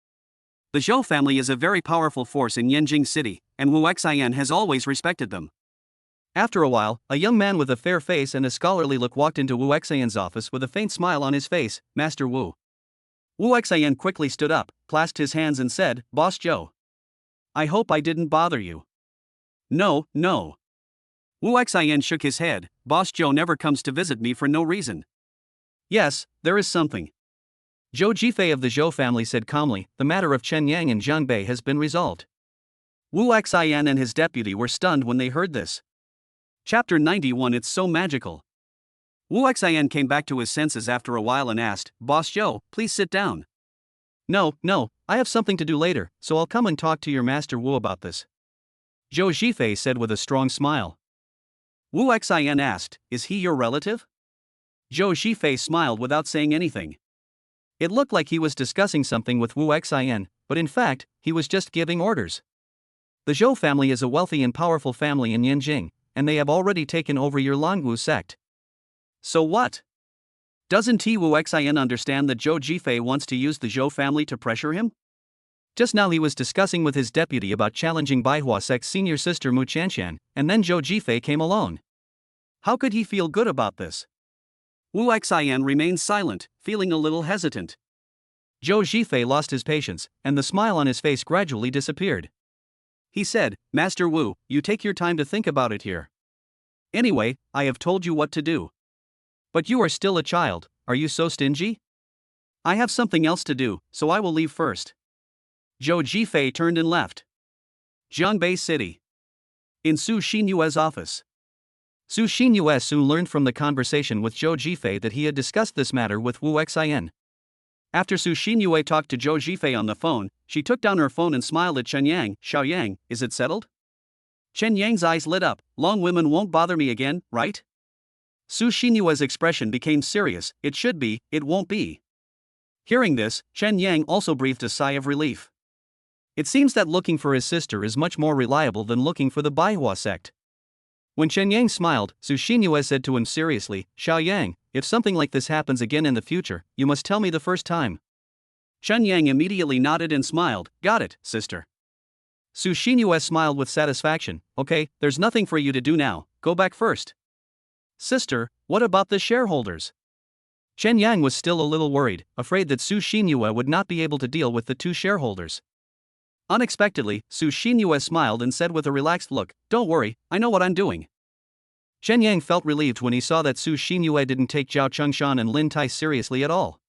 The Zhou family is a very powerful force in Yanjing City, and Wu Xian has always respected them. After a while, a young man with a fair face and a scholarly look walked into Wu Xian's office with a faint smile on his face, Master Wu. Wu Xian quickly stood up, clasped his hands and said, Boss Zhou. I hope I didn't bother you. No. Wu Xian shook his head, Boss Zhou never comes to visit me for no reason. Yes, there is something. Zhou Jifei of the Zhou family said calmly, the matter of Chen Yang and Zhang Bei has been resolved. Wu Xian and his deputy were stunned when they heard this. Chapter 91 It's so magical. Wu Xian came back to his senses after a while and asked, Boss Zhou, please sit down. No, I have something to do later, so I'll come and talk to your Master Wu about this. Zhou Jifei said with a strong smile. Wu Xian asked, is he your relative? Zhou Jifei smiled without saying anything. It looked like he was discussing something with Wu Xian, but in fact, he was just giving orders. The Zhou family is a wealthy and powerful family in Yanjing, and they have already taken over your Longwu sect. So what? Doesn't Wu Xian understand that Zhou Jifei wants to use the Zhou family to pressure him? Just now he was discussing with his deputy about challenging Baihua sect's senior sister Mu Chanqian, and then Zhou Jifei came alone. How could he feel good about this? Wu Xian remained silent, feeling a little hesitant. Zhou Zhifei lost his patience, and the smile on his face gradually disappeared. He said, Master Wu, you take your time to think about it here. Anyway, I have told you what to do. But you are still a child, are you so stingy? I have something else to do, so I will leave first. Zhou Zhifei turned and left. Jiangbei City. In Su Xinyue's office. Su Xinyue soon learned from the conversation with Zhou Zhifei that he had discussed this matter with Wu Xian. After Su Xinyue talked to Zhou Zhifei on the phone, she took down her phone and smiled at Chen Yang. Xiao Yang, is it settled? Chen Yang's eyes lit up. Long women won't bother me again, right? Su Xinyue's expression became serious. It should be, it won't be. Hearing this, Chen Yang also breathed a sigh of relief. It seems that looking for his sister is much more reliable than looking for the Baihua sect. When Chen Yang smiled, Su Xinyue said to him seriously, Xiao Yang, if something like this happens again in the future, you must tell me the first time. Chen Yang immediately nodded and smiled, got it, sister. Su Xinyue smiled with satisfaction, okay, there's nothing for you to do now, go back first. Sister, what about the shareholders? Chen Yang was still a little worried, afraid that Su Xinyue would not be able to deal with the two shareholders. Unexpectedly, Su Xinyue smiled and said with a relaxed look, don't worry, I know what I'm doing. Chen Yang felt relieved when he saw that Su Xinyue didn't take Zhao Chengshan and Lin Tai seriously at all.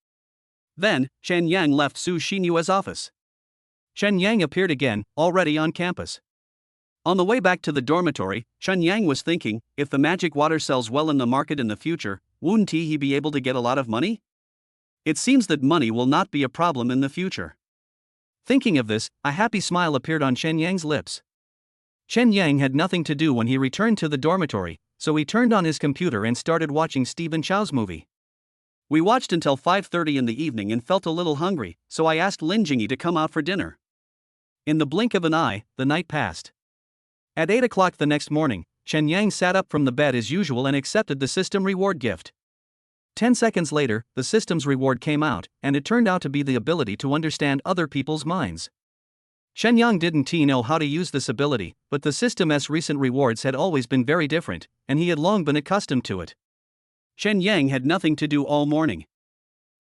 Then, Chen Yang left Su Xinyue's office. Chen Yang appeared again, already on campus. On the way back to the dormitory, Chen Yang was thinking, if the magic water sells well in the market in the future, wouldn't he be able to get a lot of money? It seems that money will not be a problem in the future. Thinking of this, a happy smile appeared on Chen Yang's lips. Chen Yang had nothing to do when he returned to the dormitory, so he turned on his computer and started watching Stephen Chow's movie. We watched until 5:30 in the evening and felt a little hungry, so I asked Lin Jingyi to come out for dinner. In the blink of an eye, the night passed. At 8 o'clock the next morning, Chen Yang sat up from the bed as usual and accepted the system reward gift. 10 seconds later, the system's reward came out, and it turned out to be the ability to understand other people's minds. Chen Yang didn't know how to use this ability, but the system's recent rewards had always been very different, and he had long been accustomed to it. Chen Yang had nothing to do all morning.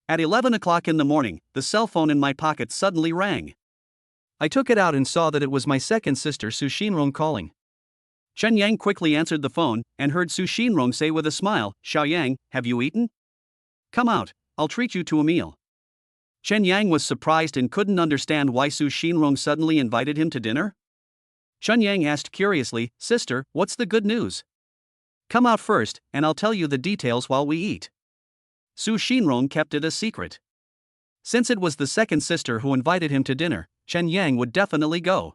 At 11 o'clock in the morning, the cell phone in my pocket suddenly rang. I took it out and saw that it was my second sister Su Xinrong calling. Chen Yang quickly answered the phone, and heard Su Xinrong say with a smile, Xiao Yang, have you eaten? Come out, I'll treat you to a meal. Chen Yang was surprised and couldn't understand why Su Xinrong suddenly invited him to dinner. Chen Yang asked curiously, sister, what's the good news? Come out first, and I'll tell you the details while we eat. Su Xinrong kept it a secret. Since it was the second sister who invited him to dinner, Chen Yang would definitely go.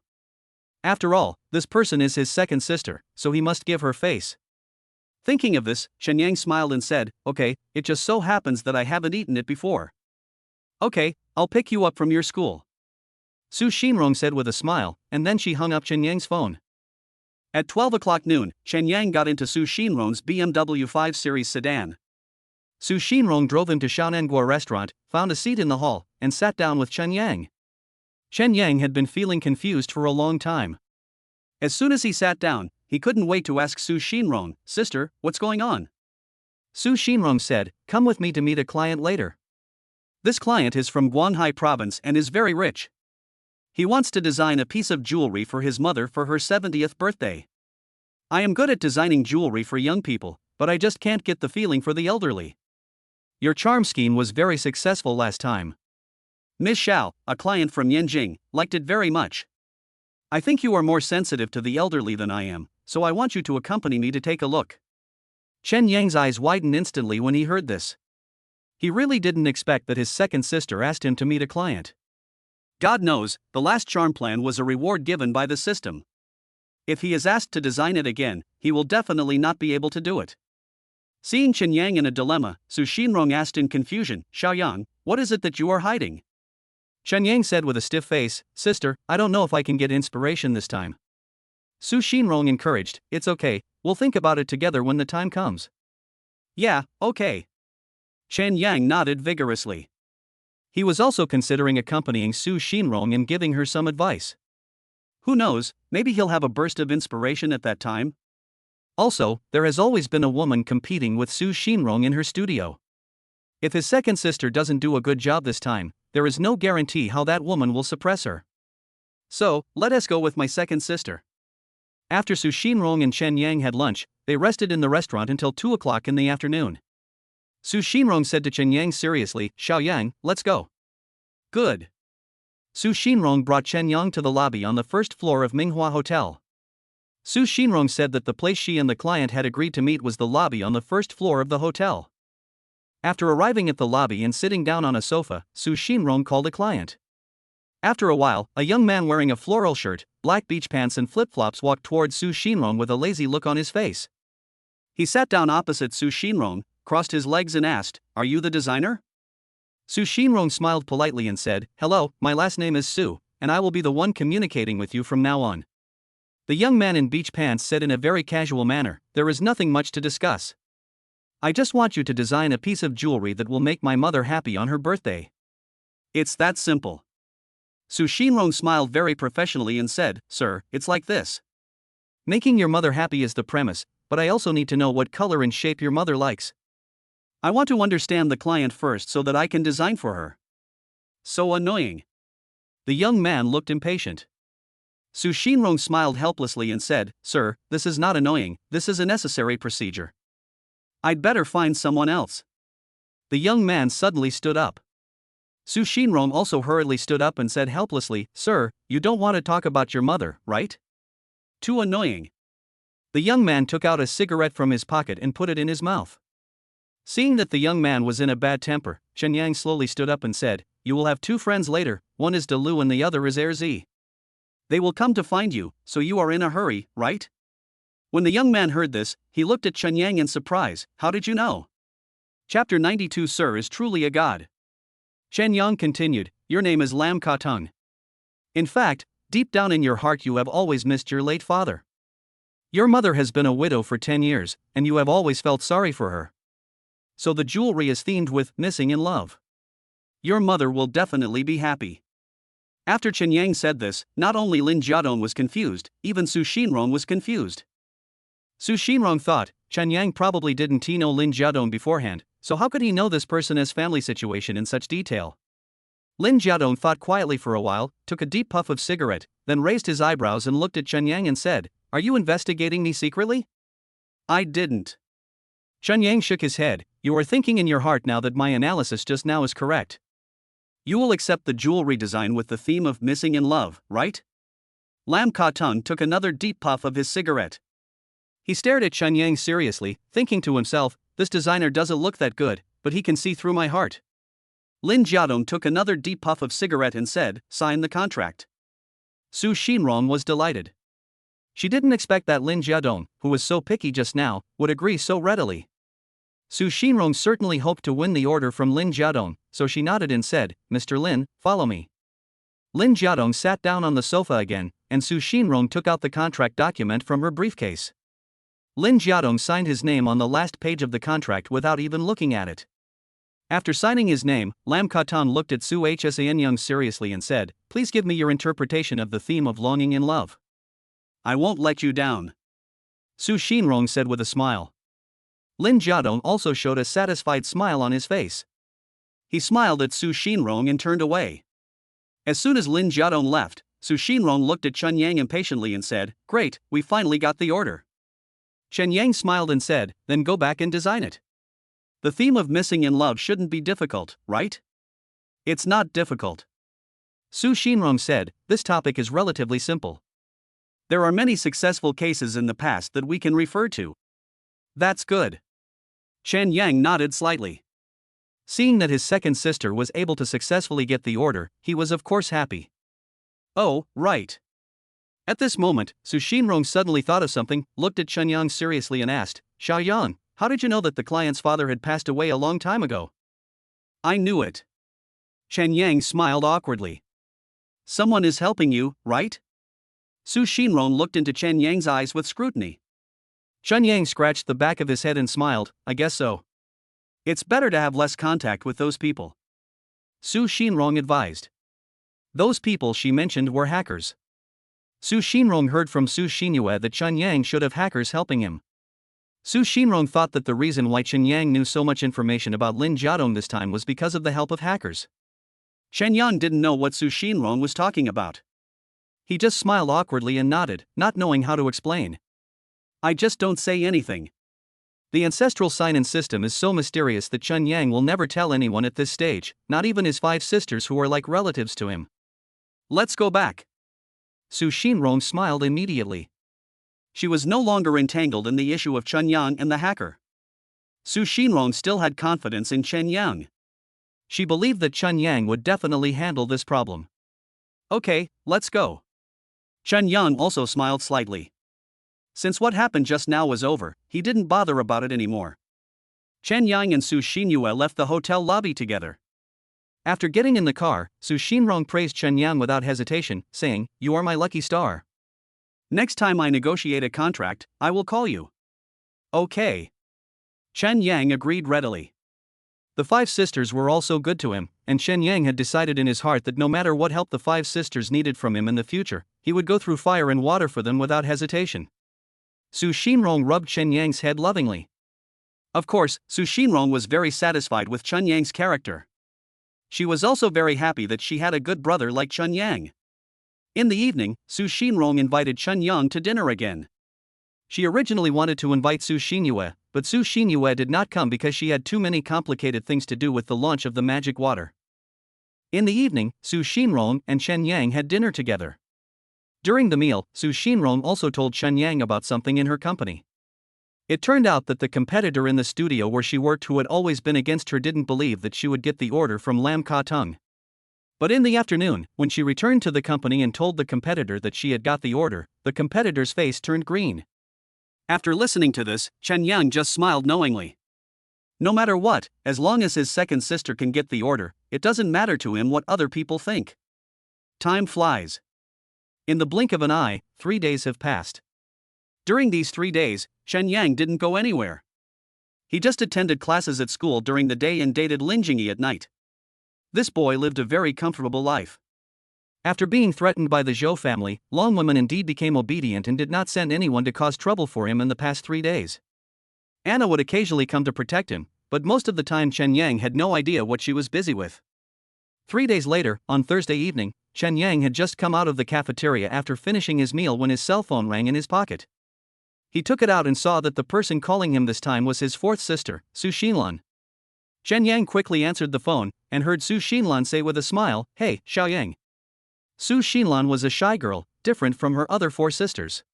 After all, this person is his second sister, so he must give her face. Thinking of this, Chen Yang smiled and said, okay, it just so happens that I haven't eaten it before. Okay, I'll pick you up from your school. Su Xinrong said with a smile, and then she hung up Chen Yang's phone. At 12 o'clock noon, Chen Yang got into Su Xinrong's BMW 5 Series sedan. Su Xinrong drove him to Xiaonangguo restaurant, found a seat in the hall, and sat down with Chen Yang. Chen Yang had been feeling confused for a long time. As soon as he sat down, he couldn't wait to ask Su Xinrong, sister, what's going on? Su Xinrong said, come with me to meet a client later. This client is from Guanhai province and is very rich. He wants to design a piece of jewelry for his mother for her 70th birthday. I am good at designing jewelry for young people, but I just can't get the feeling for the elderly. Your charm scheme was very successful last time. Ms. Xiao, a client from Yanjing, liked it very much. I think you are more sensitive to the elderly than I am, so I want you to accompany me to take a look. Chen Yang's eyes widened instantly when he heard this. He really didn't expect that his second sister asked him to meet a client. God knows, the last charm plan was a reward given by the system. If he is asked to design it again, he will definitely not be able to do it. Seeing Chen Yang in a dilemma, Su Xinrong asked in confusion, Xiao Yang, what is it that you are hiding? Chen Yang said with a stiff face, sister, I don't know if I can get inspiration this time. Su Xinrong encouraged, it's okay, we'll think about it together when the time comes. Yeah, okay. Chen Yang nodded vigorously. He was also considering accompanying Su Xinrong and giving her some advice. Who knows, maybe he'll have a burst of inspiration at that time? Also, there has always been a woman competing with Su Shinrong in her studio. If his second sister doesn't do a good job this time, there is no guarantee how that woman will suppress her. So, let us go with my second sister. After Su Shinrong and Chen Yang had lunch, they rested in the restaurant until 2 o'clock in the afternoon. Su Shinrong said to Chen Yang seriously, "Xiao Yang, let's go." Good. Su Shinrong brought Chen Yang to the lobby on the first floor of Manhwa Hotel. Su Shinrong said that the place she and the client had agreed to meet was the lobby on the first floor of the hotel. After arriving at the lobby and sitting down on a sofa, Su Shinrong called a client. After a while, a young man wearing a floral shirt, black beach pants and flip-flops walked towards Su Shinrong with a lazy look on his face. He sat down opposite Su Shinrong, crossed his legs and asked, "Are you the designer?" Su Shinrong smiled politely and said, "Hello, my last name is Su, and I will be the one communicating with you from now on." The young man in beach pants said in a very casual manner, "There is nothing much to discuss. I just want you to design a piece of jewelry that will make my mother happy on her birthday. It's that simple." Su Shinrong smiled very professionally and said, "Sir, it's like this. Making your mother happy is the premise, but I also need to know what color and shape your mother likes. I want to understand the client first so that I can design for her." So annoying. The young man looked impatient. Su Shinrong smiled helplessly and said, "Sir, this is not annoying, this is a necessary procedure. I'd better find someone else." The young man suddenly stood up. Su Shinrong also hurriedly stood up and said helplessly, "Sir, you don't want to talk about your mother, right? Too annoying." The young man took out a cigarette from his pocket and put it in his mouth. Seeing that the young man was in a bad temper, Chen Yang slowly stood up and said, "You will have two friends later, one is De Lu and the other is Erzi. They will come to find you, so you are in a hurry, right?" When the young man heard this, he looked at Chen Yang in surprise. "How did you know?" Chapter 92. Sir is truly a god. Chen Yang continued, "Your name is Lam Ka Tung. In fact, deep down in your heart you have always missed your late father. Your mother has been a widow for 10 years, and you have always felt sorry for her. So the jewelry is themed with missing in love. Your mother will definitely be happy." After Chen Yang said this, not only Lin Jiadong was confused, even Su Shinrong was confused. Su Shinrong thought, Chen Yang probably didn't know Lin Jiadong beforehand, so how could he know this person's family situation in such detail? Lin Jiadong thought quietly for a while, took a deep puff of cigarette, then raised his eyebrows and looked at Chen Yang and said, "Are you investigating me secretly?" "I didn't." Chen Yang shook his head, "You are thinking in your heart now that my analysis just now is correct. You will accept the jewelry design with the theme of missing in love, right?" Lam Ka Tung took another deep puff of his cigarette. He stared at Chen Yang seriously, thinking to himself, "This designer doesn't look that good, but he can see through my heart." Lin Jiadong took another deep puff of cigarette and said, "Sign the contract." Su Shinrong was delighted. She didn't expect that Lin Jiadong, who was so picky just now, would agree so readily. Su Shinrong certainly hoped to win the order from Lin Jiadong, so she nodded and said, "Mr. Lin, follow me." Lin Jiadong sat down on the sofa again, and Su Shinrong took out the contract document from her briefcase. Lin Jiadong signed his name on the last page of the contract without even looking at it. After signing his name, Lam Ka Tung looked at Su Hsan seriously and said, "Please give me your interpretation of the theme of longing in love." "I won't let you down," Su Shinrong said with a smile. Lin Jiadong also showed a satisfied smile on his face. He smiled at Su Shinrong and turned away. As soon as Lin Jiadong left, Su Shinrong looked at Chen Yang impatiently and said, "Great, we finally got the order." Chen Yang smiled and said, "Then go back and design it. The theme of missing in love shouldn't be difficult, right?" "It's not difficult," Su Shinrong said, "this topic is relatively simple. There are many successful cases in the past that we can refer to." "That's good." Chen Yang nodded slightly. Seeing that his second sister was able to successfully get the order, he was of course happy. "Oh, right." At this moment, Su Shinrong suddenly thought of something, looked at Chen Yang seriously and asked, "Xiao Yang, how did you know that the client's father had passed away a long time ago?" "I knew it." Chen Yang smiled awkwardly. "Someone is helping you, right?" Su Shinrong looked into Chen Yang's eyes with scrutiny. Chen Yang scratched the back of his head and smiled, "I guess so. It's better to have less contact with those people," Su Shinrong advised. Those people she mentioned were hackers. Su Shinrong heard from Su Xinyue that Chen Yang should have hackers helping him. Su Xinrong thought that the reason why Chen Yang knew so much information about Lin Jiadong this time was because of the help of hackers. Chen Yang didn't know what Su Xinrong was talking about. He just smiled awkwardly and nodded, not knowing how to explain. I just don't say anything. The ancestral sign-in system is so mysterious that Chen Yang will never tell anyone at this stage, not even his 5 sisters who are like relatives to him. Let's go back. Su Xinrong smiled immediately. She was no longer entangled in the issue of Chen Yang and the hacker. Su Xinrong still had confidence in Chen Yang. She believed that Chen Yang would definitely handle this problem. Okay, let's go. Chen Yang also smiled slightly. Since what happened just now was over, he didn't bother about it anymore. Chen Yang and Su Xinyue left the hotel lobby together. After getting in the car, Su Xinrong praised Chen Yang without hesitation, saying, "You are my lucky star. Next time I negotiate a contract, I will call you." Okay. Chen Yang agreed readily. The 5 sisters were also good to him, and Chen Yang had decided in his heart that no matter what help the 5 sisters needed from him in the future, he would go through fire and water for them without hesitation. Su Xinrong rubbed Chen Yang's head lovingly. Of course, Su Xinrong was very satisfied with Chen Yang's character. She was also very happy that she had a good brother like Chen Yang. In the evening, Su Xinrong invited Chen Yang to dinner again. She originally wanted to invite Su Xinyue, but Su Xinyue did not come because she had too many complicated things to do with the launch of the magic water. In the evening, Su Xinrong and Chen Yang had dinner together. During the meal, Su Xinrong also told Chen Yang about something in her company. It turned out that the competitor in the studio where she worked who had always been against her didn't believe that she would get the order from Lam Ka Tung. But in the afternoon, when she returned to the company and told the competitor that she had got the order, the competitor's face turned green. After listening to this, Chen Yang just smiled knowingly. No matter what, as long as his second sister can get the order, it doesn't matter to him what other people think. Time flies. In the blink of an eye, 3 days have passed. During these 3 days, Chen Yang didn't go anywhere. He just attended classes at school during the day and dated Lin Jingyi at night. This boy lived a very comfortable life. After being threatened by the Zhou family, Long Woman indeed became obedient and did not send anyone to cause trouble for him in the past 3 days. Anna would occasionally come to protect him, but most of the time Chen Yang had no idea what she was busy with. 3 days later, on Thursday evening, Chen Yang had just come out of the cafeteria after finishing his meal when his cell phone rang in his pocket. He took it out and saw that the person calling him this time was his 4th sister, Su Xinlan. Chen Yang quickly answered the phone, and heard Su Xinlan say with a smile, "Hey, Xiaoyang." Su Xinlan was a shy girl, different from her other 4 sisters.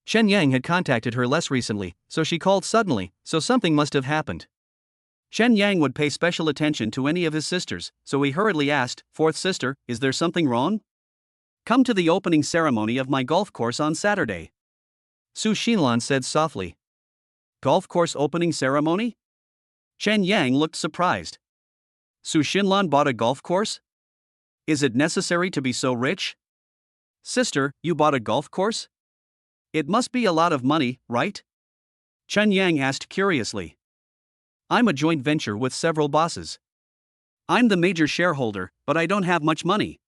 Chen Yang had contacted her less recently, so she called suddenly, so something must have happened. Chen Yang would pay special attention to any of his sisters, so he hurriedly asked, "4th sister, is there something wrong? Come to the opening ceremony of my golf course on Saturday." Su Xinlan said softly. "Golf course opening ceremony?" Chen Yang looked surprised. Su Xinlan bought a golf course? Is it necessary to be so rich? Sister, you bought a golf course? It must be a lot of money, right? Chen Yang asked curiously. I'm a joint venture with several bosses. I'm the major shareholder, but I don't have much money.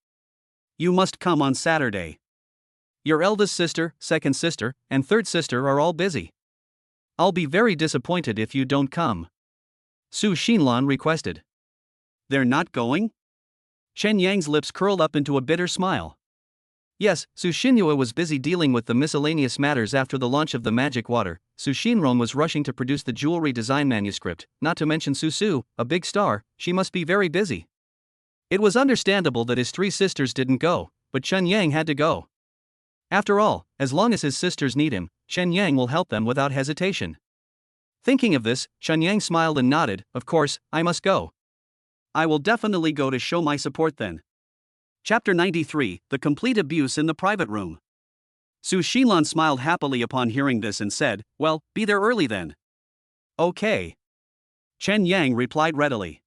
You must come on Saturday. Your eldest sister, second sister, and third sister are all busy. I'll be very disappointed if you don't come. Su Xinlan requested. They're not going? Chen Yang's lips curled up into a bitter smile. Yes, Su Xinyue was busy dealing with the miscellaneous matters after the launch of the magic water. Su Xinrong was rushing to produce the jewelry design manuscript, not to mention Su, a big star, she must be very busy. It was understandable that his 3 sisters didn't go, but Chen Yang had to go. After all, as long as his sisters need him, Chen Yang will help them without hesitation. Thinking of this, Chen Yang smiled and nodded, of course, I must go. I will definitely go to show my support then. Chapter 93, The Complete Abuse in the Private Room. Su Xinlan smiled happily upon hearing this and said, well, be there early then. Okay. Chen Yang replied readily.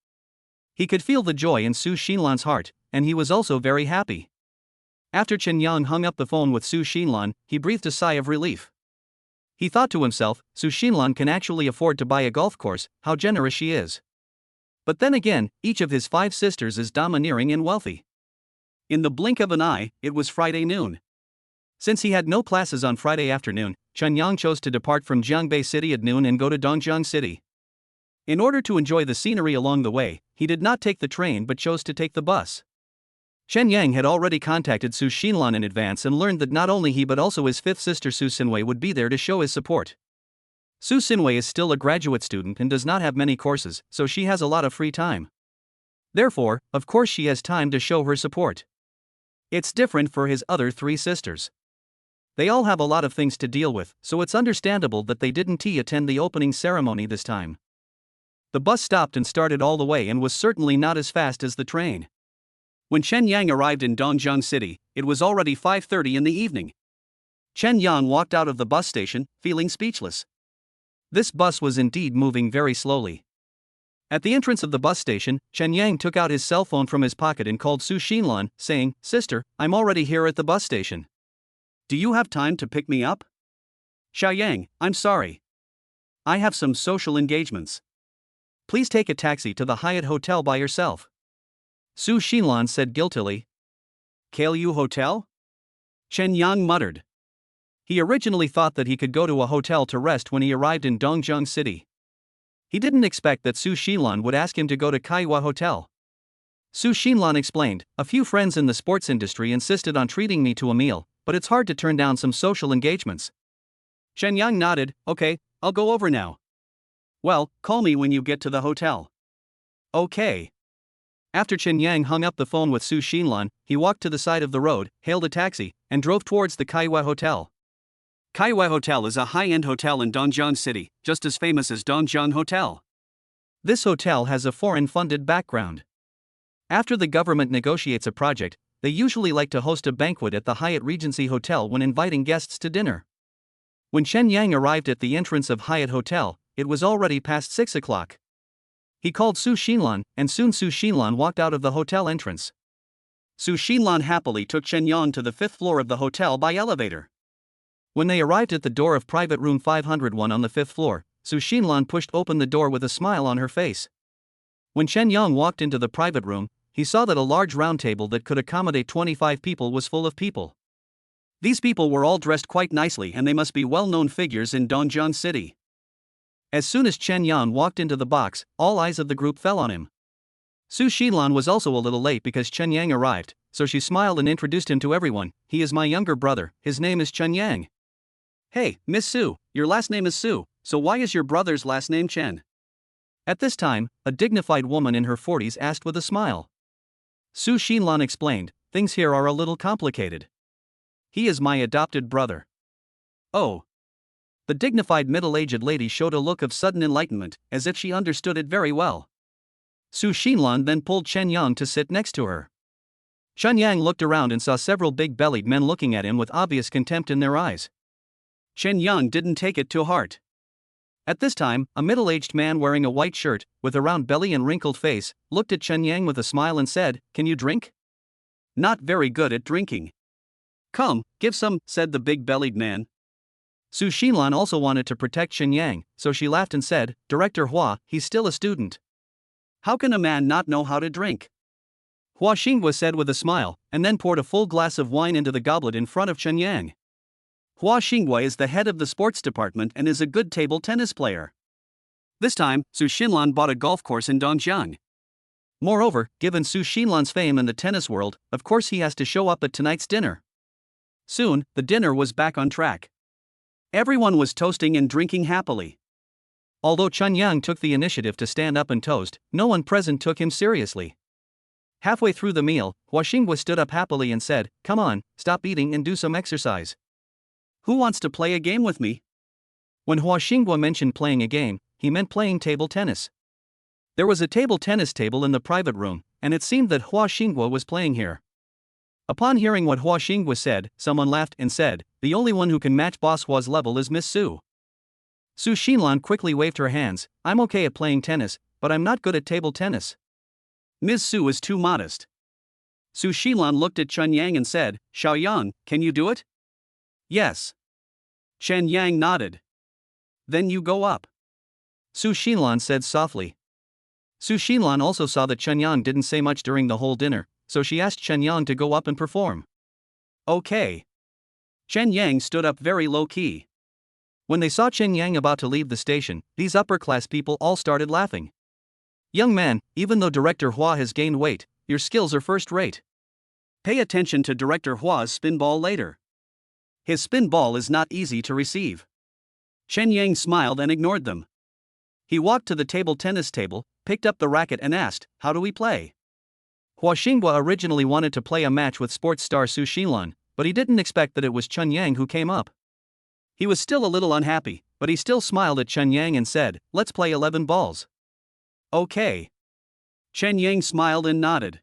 He could feel the joy in Su Xinlan's heart, and he was also very happy. After Chen Yang hung up the phone with Su Xinlan, he breathed a sigh of relief. He thought to himself, Su Xinlan can actually afford to buy a golf course, how generous she is. But then again, each of his 5 sisters is domineering and wealthy. In the blink of an eye, it was Friday noon. Since he had no classes on Friday afternoon, Chen Yang chose to depart from Jiangbei City at noon and go to Dongjiang City. In order to enjoy the scenery along the way, he did not take the train but chose to take the bus. Chen Yang had already contacted Su Xinlan in advance and learned that not only he but also his fifth sister Su Xinwei would be there to show his support. Su Xinwei is still a graduate student and does not have many courses, so she has a lot of free time. Therefore, of course she has time to show her support. It's different for his other three sisters. They all have a lot of things to deal with, so it's understandable that they didn't attend the opening ceremony this time. The bus stopped and started all the way and was certainly not as fast as the train. When Chen Yang arrived in Dongjiang City, it was already 5:30 in the evening. Chen Yang walked out of the bus station, feeling speechless. This bus was indeed moving very slowly. At the entrance of the bus station, Chen Yang took out his cell phone from his pocket and called Su Xinlan, saying, "Sister, I'm already here at the bus station. Do you have time to pick me up?" "Xiaoyang, I'm sorry. I have some social engagements. Please take a taxi to the Hyatt Hotel by yourself." Su Xinlan said guiltily. "Kailu Hotel?" Chen Yang muttered. He originally thought that he could go to a hotel to rest when he arrived in Dongjiang City. He didn't expect that Su Xinlan would ask him to go to Kaiwa Hotel. Su Xinlan explained, "A few friends in the sports industry insisted on treating me to a meal, but it's hard to turn down some social engagements." Chen Yang nodded, "Okay, I'll go over now." "Well, call me when you get to the hotel." "Okay." After Chen Yang hung up the phone with Su Xinlan, he walked to the side of the road, hailed a taxi, and drove towards the Kaiwa Hotel. Kaiwa Hotel is a high-end hotel in Dongjiang City, just as famous as Dongjiang Hotel. This hotel has a foreign-funded background. After the government negotiates a project, they usually like to host a banquet at the Hyatt Regency Hotel when inviting guests to dinner. When Chen Yang arrived at the entrance of Hyatt Hotel, it was already past 6 o'clock. He called Su Xinlan, and soon Su Xinlan walked out of the hotel entrance. Su Xinlan happily took Chen Yang to the 5th floor of the hotel by elevator. When they arrived at the door of private room 501 on the 5th floor, Su Xinlan pushed open the door with a smile on her face. When Chen Yang walked into the private room, he saw that a large round table that could accommodate 25 people was full of people. These people were all dressed quite nicely and they must be well-known figures in Dongjiang City. As soon as Chen Yang walked into the box, all eyes of the group fell on him. Su Xinlan was also a little late because Chen Yang arrived, so she smiled and introduced him to everyone. "He is my younger brother, his name is Chen Yang." "Hey, Miss Su, your last name is Su, so why is your brother's last name Chen?" At this time, a dignified woman in her 40s asked with a smile. Su Xinlan explained, "Things here are a little complicated. He is my adopted brother." "Oh." The dignified middle-aged lady showed a look of sudden enlightenment, as if she understood it very well. Su Xinlan then pulled Chen Yang to sit next to her. Chen Yang looked around and saw several big-bellied men looking at him with obvious contempt in their eyes. Chen Yang didn't take it to heart. At this time, a middle-aged man wearing a white shirt, with a round belly and wrinkled face, looked at Chen Yang with a smile and said, "Can you drink?" "Not very good at drinking." "Come, give some," said the big-bellied man. Su Xinlan also wanted to protect Chen Yang, so she laughed and said, "Director Hua, he's still a student. How can a man not know how to drink?" Hua Xinghua said with a smile, and then poured a full glass of wine into the goblet in front of Chen Yang. Hua Xinghua is the head of the sports department and is a good table tennis player. This time, Su Xinlan bought a golf course in Dongjiang. Moreover, given Su Xinlan's fame in the tennis world, of course he has to show up at tonight's dinner. Soon, the dinner was back on track. Everyone was toasting and drinking happily. Although Chen Yang took the initiative to stand up and toast, no one present took him seriously. Halfway through the meal, Hua Xinghua stood up happily and said, "Come on, stop eating and do some exercise. Who wants to play a game with me?" When Hua Xinghua mentioned playing a game, he meant playing table tennis. There was a table tennis table in the private room, and it seemed that Hua Xinghua was playing here. Upon hearing what Hua Xinghua said, someone laughed and said, "The only one who can match Boss Hua's level is Miss Su." Su Xinlan quickly waved her hands, "I'm okay at playing tennis, but I'm not good at table tennis." Ms. Su is too modest. Su Xinlan looked at Chen Yang and said, "Xiaoyang, can you do it?" "Yes." Chen Yang nodded. "Then you go up," Su Xinlan said softly. Su Xinlan also saw that Chen Yang didn't say much during the whole dinner, so she asked Chen Yang to go up and perform. "Okay." Chen Yang stood up very low-key. When they saw Chen Yang about to leave the station, these upper-class people all started laughing. Young man, even though Director Hua has gained weight, your skills are first-rate. Pay attention to Director Hua's spin ball later. His spin ball is not easy to receive. Chen Yang smiled and ignored them. He walked to the table tennis table, picked up the racket and asked, how do we play? Hua Xinghua originally wanted to play a match with sports star Su Xinlan, but he didn't expect that it was Chen Yang who came up. He was still a little unhappy, but he still smiled at Chen Yang and said, let's play 11 balls. Okay. Chen Yang smiled and nodded.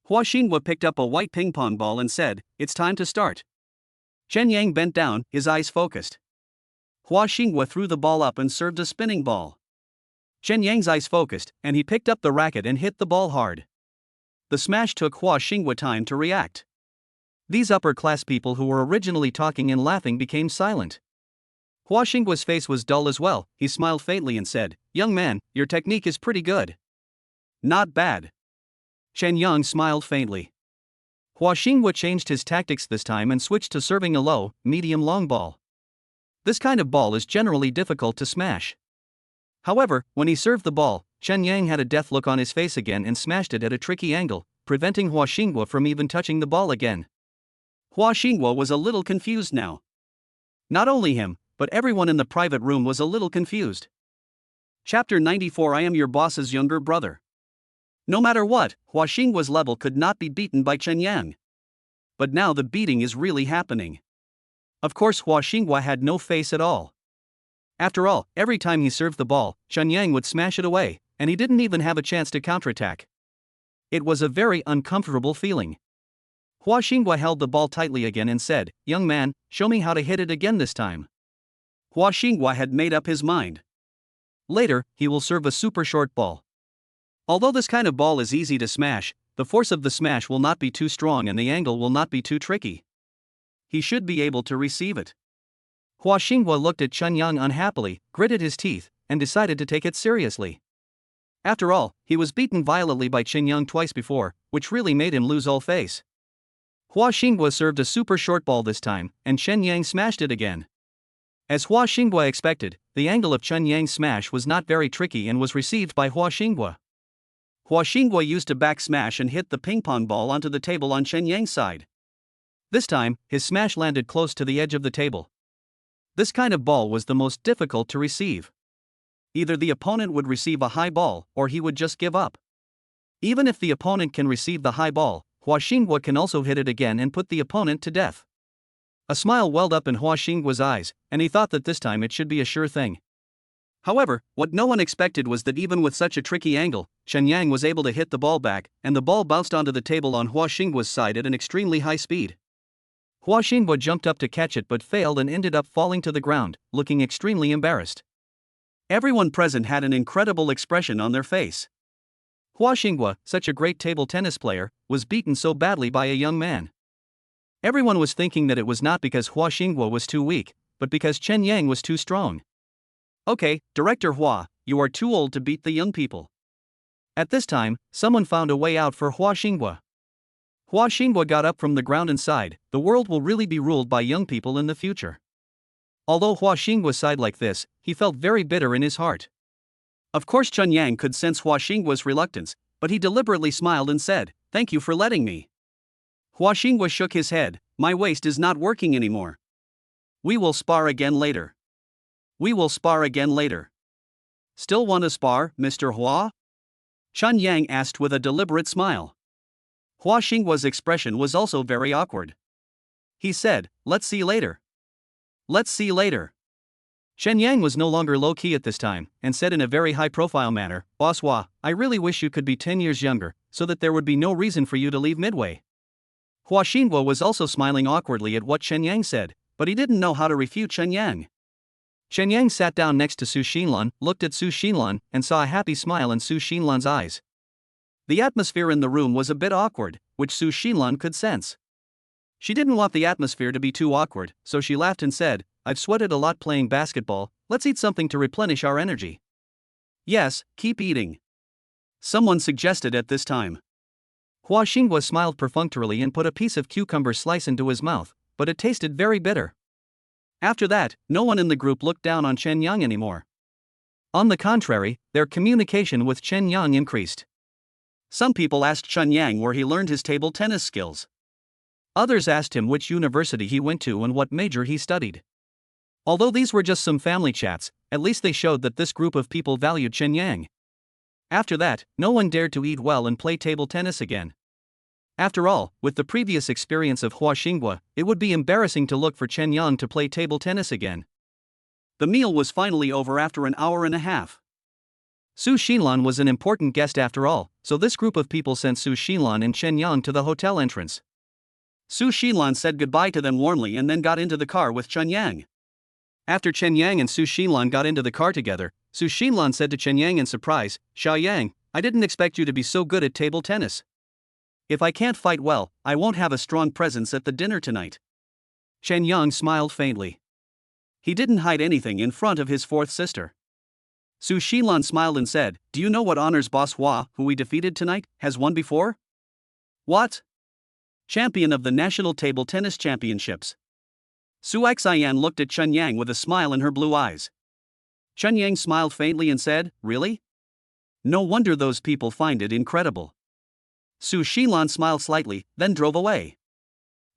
Hua Xinghua picked up a white ping pong ball and said, it's time to start. Chen Yang bent down, his eyes focused. Hua Xinghua threw the ball up and served a spinning ball. Chen Yang's eyes focused, and he picked up the racket and hit the ball hard. The smash took Hua Xinghua time to react. These upper-class people who were originally talking and laughing became silent. Hua Xinghua's face was dull as well. He smiled faintly and said, young man, your technique is pretty good. Not bad. Chen Yang smiled faintly. Hua Xinghua changed his tactics this time and switched to serving a low, medium-long ball. This kind of ball is generally difficult to smash. However, when he served the ball, Chen Yang had a death look on his face again and smashed it at a tricky angle, preventing Hua Xinghua from even touching the ball again. Hua Xinghua was a little confused now. Not only him, but everyone in the private room was a little confused. Chapter 94 I am your boss's younger brother. No matter what, Hua Xinghua's level could not be beaten by Chen Yang. But now the beating is really happening. Of course, Hua Xinghua had no face at all. After all, every time he served the ball, Chen Yang would smash it away, and he didn't even have a chance to counterattack. It was a very uncomfortable feeling. Hua Xinghua held the ball tightly again and said, young man, show me how to hit it again this time. Hua Xinghua had made up his mind. Later, he will serve a super short ball. Although this kind of ball is easy to smash, the force of the smash will not be too strong and the angle will not be too tricky. He should be able to receive it. Hua Xinghua looked at Chen Yang unhappily, gritted his teeth, and decided to take it seriously. After all, he was beaten violently by Chen Yang twice before, which really made him lose all face. Hua Xinghua served a super short ball this time, and Chen Yang smashed it again. As Hua Xinghua expected, the angle of Chen Yang's smash was not very tricky and was received by Hua Xinghua. Hua Xinghua used a back smash and hit the ping pong ball onto the table on Chen Yang's side. This time, his smash landed close to the edge of the table. This kind of ball was the most difficult to receive. Either the opponent would receive a high ball, or he would just give up. Even if the opponent can receive the high ball, Hua Xinghua can also hit it again and put the opponent to death. A smile welled up in Hua Xinghua's eyes, and he thought that this time it should be a sure thing. However, what no one expected was that even with such a tricky angle, Chen Yang was able to hit the ball back, and the ball bounced onto the table on Hua Xinghua's side at an extremely high speed. Hua Xinghua jumped up to catch it but failed and ended up falling to the ground, looking extremely embarrassed. Everyone present had an incredible expression on their face. Hua Xinghua, such a great table tennis player, was beaten so badly by a young man. Everyone was thinking that it was not because Hua Xinghua was too weak, but because Chen Yang was too strong. Okay, Director Hua, you are too old to beat the young people. At this time, someone found a way out for Hua Xinghua. Hua Xinghua got up from the ground and sighed, the world will really be ruled by young people in the future. Although Hua Xinghua sighed like this, he felt very bitter in his heart. Of course Chen Yang could sense Hua Xinghua's reluctance, but he deliberately smiled and said, thank you for letting me. Hua Xinghua shook his head, my waist is not working anymore. We will spar again later. We will spar again later. Still want to spar, Mr. Hua? Chen Yang asked with a deliberate smile. Hua Xinghua's expression was also very awkward. He said, let's see later. Let's see later. Chen Yang was no longer low-key at this time, and said in a very high-profile manner, Boss Hua, I really wish you could be 10 years younger, so that there would be no reason for you to leave midway. Hua Xinghua was also smiling awkwardly at what Chen Yang said, but he didn't know how to refute Chen Yang. Chen Yang sat down next to Su Xinlan, looked at Su Xinlan, and saw a happy smile in Su Xinlan's eyes. The atmosphere in the room was a bit awkward, which Su Xinlan could sense. She didn't want the atmosphere to be too awkward, so she laughed and said, I've sweated a lot playing basketball, let's eat something to replenish our energy. Yes, keep eating. Someone suggested at this time. Hua Xinghua smiled perfunctorily and put a piece of cucumber slice into his mouth, but it tasted very bitter. After that, no one in the group looked down on Chen Yang anymore. On the contrary, their communication with Chen Yang increased. Some people asked Chen Yang where he learned his table tennis skills. Others asked him which university he went to and what major he studied. Although these were just some family chats, at least they showed that this group of people valued Chen Yang. After that, no one dared to eat well and play table tennis again. After all, with the previous experience of Hua Xinghua, it would be embarrassing to look for Chen Yang to play table tennis again. The meal was finally over after an hour and a half. Su Xinlan was an important guest after all, so this group of people sent Su Xinlan and Chen Yang to the hotel entrance. Su Xinlan said goodbye to them warmly and then got into the car with Chen Yang. After Chen Yang and Su Xinlan got into the car together, Su Xinlan said to Chen Yang in surprise, "Xiao Yang, I didn't expect you to be so good at table tennis. If I can't fight well, I won't have a strong presence at the dinner tonight." Chen Yang smiled faintly. He didn't hide anything in front of his fourth sister. Su Xinlan smiled and said, "Do you know what honors boss Hua, who we defeated tonight, has won before?" "What?" "Champion of the National Table Tennis Championships." Su Xian looked at Chen Yang with a smile in her blue eyes. Chen Yang smiled faintly and said, "Really? No wonder those people find it incredible." Su Xinlan smiled slightly, then drove away.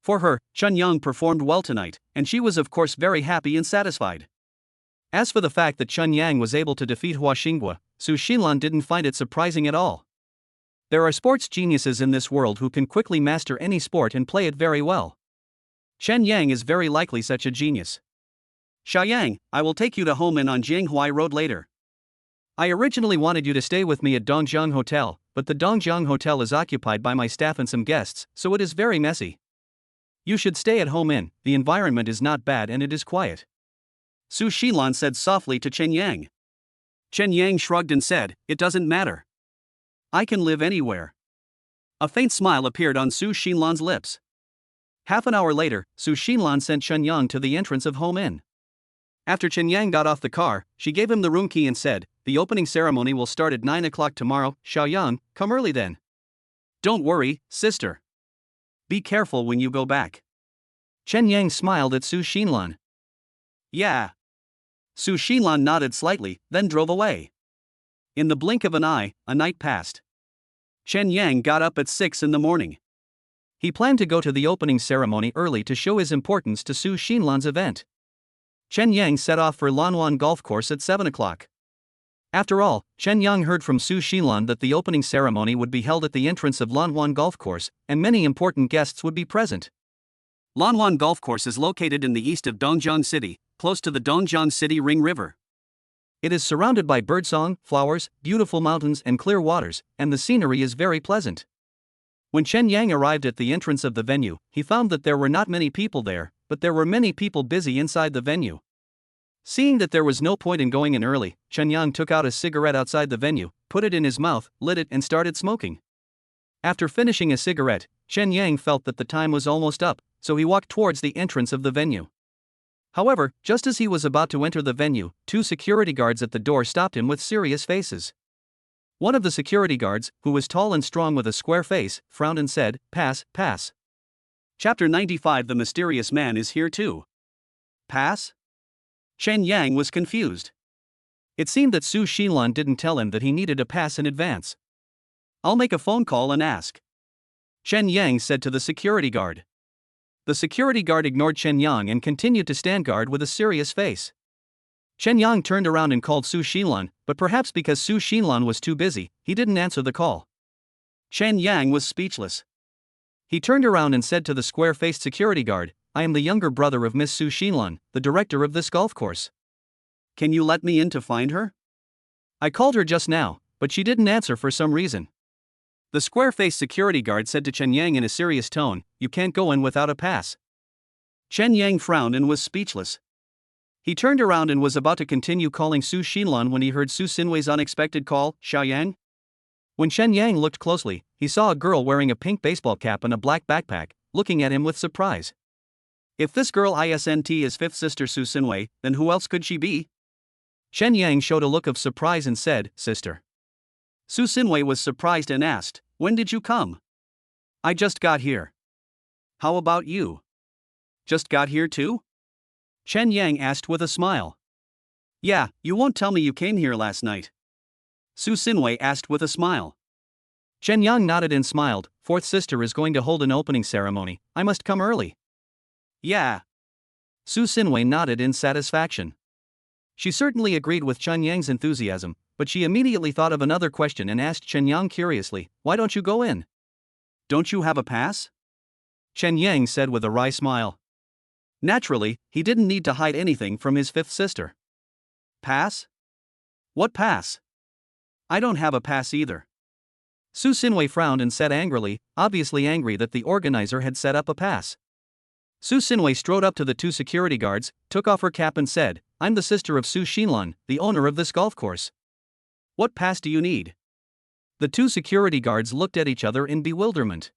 For her, Chen Yang performed well tonight, and she was of course very happy and satisfied. As for the fact that Chen Yang was able to defeat Hua Xinghua, Su Xinlan didn't find it surprising at all. There are sports geniuses in this world who can quickly master any sport and play it very well. Chen Yang is very likely such a genius. "Xiao Yang, I will take you to Homen on Jianghuai Road later. I originally wanted you to stay with me at Dongjiang Hotel, but the Dongjiang Hotel is occupied by my staff and some guests, so it is very messy. You should stay at Homen, the environment is not bad and it is quiet." Su Xinlan said softly to Chen Yang. Chen Yang shrugged and said, "It doesn't matter. I can live anywhere." A faint smile appeared on Su Xinlan's lips. Half an hour later, Su Xinlan sent Chen Yang to the entrance of Homen. After Chen Yang got off the car, she gave him the room key and said, "The opening ceremony will start at 9 o'clock tomorrow, Xiao Yang, come early then." "Don't worry, sister. Be careful when you go back." Chen Yang smiled at Su Xinlan. "Yeah." Su Xinlan nodded slightly, then drove away. In the blink of an eye, a night passed. Chen Yang got up at 6 in the morning. He planned to go to the opening ceremony early to show his importance to Su Xinlan's event. Chen Yang set off for Lanwan Golf Course at 7 o'clock. After all, Chen Yang heard from Su Xinlan that the opening ceremony would be held at the entrance of Lanwan Golf Course, and many important guests would be present. Lanwan Golf Course is located in the east of Dongjiang City, close to the Dongjiang City Ring River. It is surrounded by birdsong, flowers, beautiful mountains and clear waters, and the scenery is very pleasant. When Chen Yang arrived at the entrance of the venue, he found that there were not many people there, but there were many people busy inside the venue. Seeing that there was no point in going in early, Chen Yang took out a cigarette outside the venue, put it in his mouth, lit it and started smoking. After finishing a cigarette, Chen Yang felt that the time was almost up, so he walked towards the entrance of the venue. However, just as he was about to enter the venue, two security guards at the door stopped him with serious faces. One of the security guards, who was tall and strong with a square face, frowned and said, "Pass, pass." Chapter 95. The mysterious man is here too. Pass? Chen Yang was confused. It seemed that Su Xinlan didn't tell him that he needed a pass in advance. "I'll make a phone call and ask," Chen Yang said to the security guard. The security guard ignored Chen Yang and continued to stand guard with a serious face. Chen Yang turned around and called Su Xinlan, but perhaps because Su Xinlan was too busy, he didn't answer the call. Chen Yang was speechless. He turned around and said to the square-faced security guard, "I am the younger brother of Miss Su Xinlan, the director of this golf course. Can you let me in to find her? I called her just now, but she didn't answer for some reason." The square-faced security guard said to Chen Yang in a serious tone, "You can't go in without a pass." Chen Yang frowned and was speechless. He turned around and was about to continue calling Su Xinlan when he heard Su Xinwei's unexpected call, "Xiao Yang?" When Chen Yang looked closely, he saw a girl wearing a pink baseball cap and a black backpack, looking at him with surprise. If this girl isn't his fifth sister Su Xinwei, then who else could she be? Chen Yang showed a look of surprise and said, "Sister." Su Xinwei was surprised and asked, "When did you come?" "I just got here." "How about you? Just got here too?" Chen Yang asked with a smile. Yeah, you won't tell me you came here last night? Su Xinwei asked with a smile. Chen Yang nodded and smiled. Fourth sister is going to hold an opening ceremony, I must come early. Yeah. Su Xinwei nodded in satisfaction. She certainly agreed with Chen Yang's enthusiasm, but she immediately thought of another question and asked Chen Yang curiously, why don't you go in? Don't you have a pass? Chen Yang said with a wry smile. Naturally, he didn't need to hide anything from his fifth sister. Pass? What pass? I don't have a pass either. Su Xinwei frowned and said angrily, obviously angry that the organizer had set up a pass. Su Xinwei strode up to the two security guards, took off her cap and said, I'm the sister of Su Xinlan, the owner of this golf course. What pass do you need? The two security guards looked at each other in bewilderment.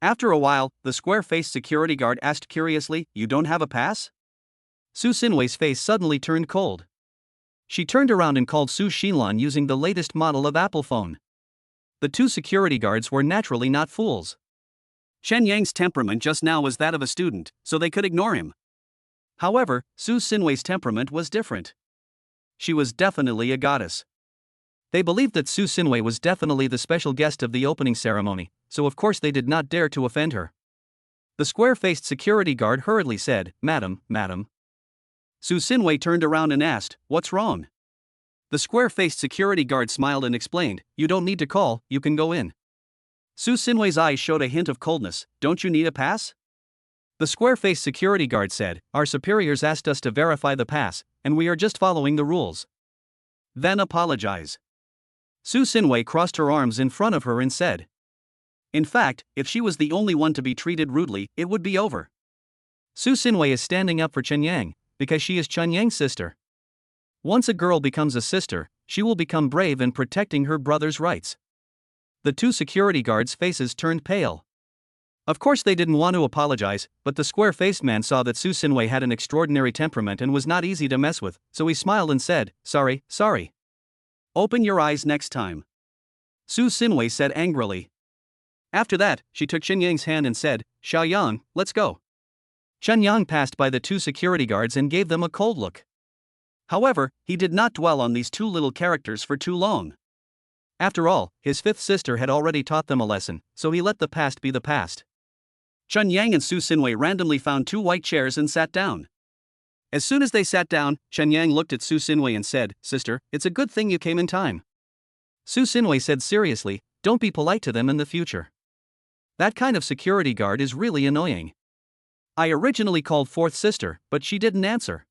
After a while, the square-faced security guard asked curiously, you don't have a pass? Su Xinwei's face suddenly turned cold. She turned around and called Su Xinlan using the latest model of Apple phone. The two security guards were naturally not fools. Chen Yang's temperament just now was that of a student, so they could ignore him. However, Su Xinwei's temperament was different. She was definitely a goddess. They believed that Su Xinwei was definitely the special guest of the opening ceremony, so of course they did not dare to offend her. The square-faced security guard hurriedly said, Madam. Su Xinwei turned around and asked, what's wrong? The square-faced security guard smiled and explained, you don't need to call, you can go in. Su Xinwei's eyes showed a hint of coldness, don't you need a pass? The square-faced security guard said, our superiors asked us to verify the pass, and we are just following the rules. Then apologize. Su Xinwei crossed her arms in front of her and said. In fact, if she was the only one to be treated rudely, it would be over. Su Xinwei is standing up for Chen Yang, because she is Chen Yang's sister. Once a girl becomes a sister, she will become brave in protecting her brother's rights. The two security guards' faces turned pale. Of course they didn't want to apologize, but the square-faced man saw that Su Xinwei had an extraordinary temperament and was not easy to mess with, so he smiled and said, sorry. Open your eyes next time. Su Xinwei said angrily. After that, she took Chen Yang's hand and said, Xiaoyang, let's go. Chen Yang passed by the two security guards and gave them a cold look. However, he did not dwell on these two little characters for too long. After all, his fifth sister had already taught them a lesson, so he let the past be the past. Chen Yang and Su Xinwei randomly found two white chairs and sat down. As soon as they sat down, Chen Yang looked at Su Xinwei and said, Sister, it's a good thing you came in time. Su Xinwei said seriously, don't be polite to them in the future. That kind of security guard is really annoying. I originally called fourth sister, but she didn't answer.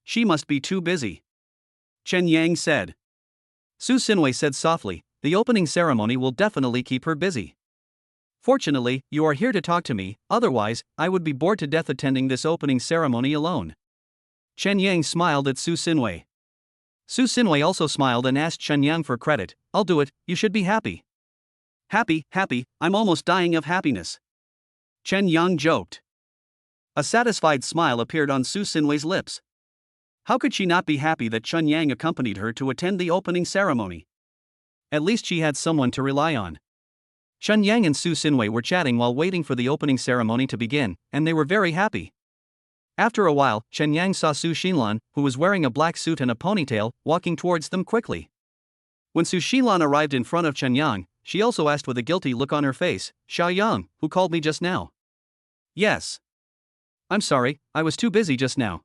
She must be too busy. Chen Yang said. Su Xinwei said softly, the opening ceremony will definitely keep her busy. Fortunately, you are here to talk to me, otherwise, I would be bored to death attending this opening ceremony alone. Chen Yang smiled at Su Xinwei. Su Xinwei also smiled and asked Chen Yang for credit, I'll do it, you should be happy. Happy, I'm almost dying of happiness. Chen Yang joked. A satisfied smile appeared on Su Xinwei's lips. How could she not be happy that Chen Yang accompanied her to attend the opening ceremony? At least she had someone to rely on. Chen Yang and Su Xinwei were chatting while waiting for the opening ceremony to begin, and they were very happy. After a while, Chen Yang saw Su Xinlan, who was wearing a black suit and a ponytail, walking towards them quickly. When Su Xinlan arrived in front of Chen Yang, she also asked with a guilty look on her face, Xiaoyang, who called me just now? Yes. I'm sorry, I was too busy just now.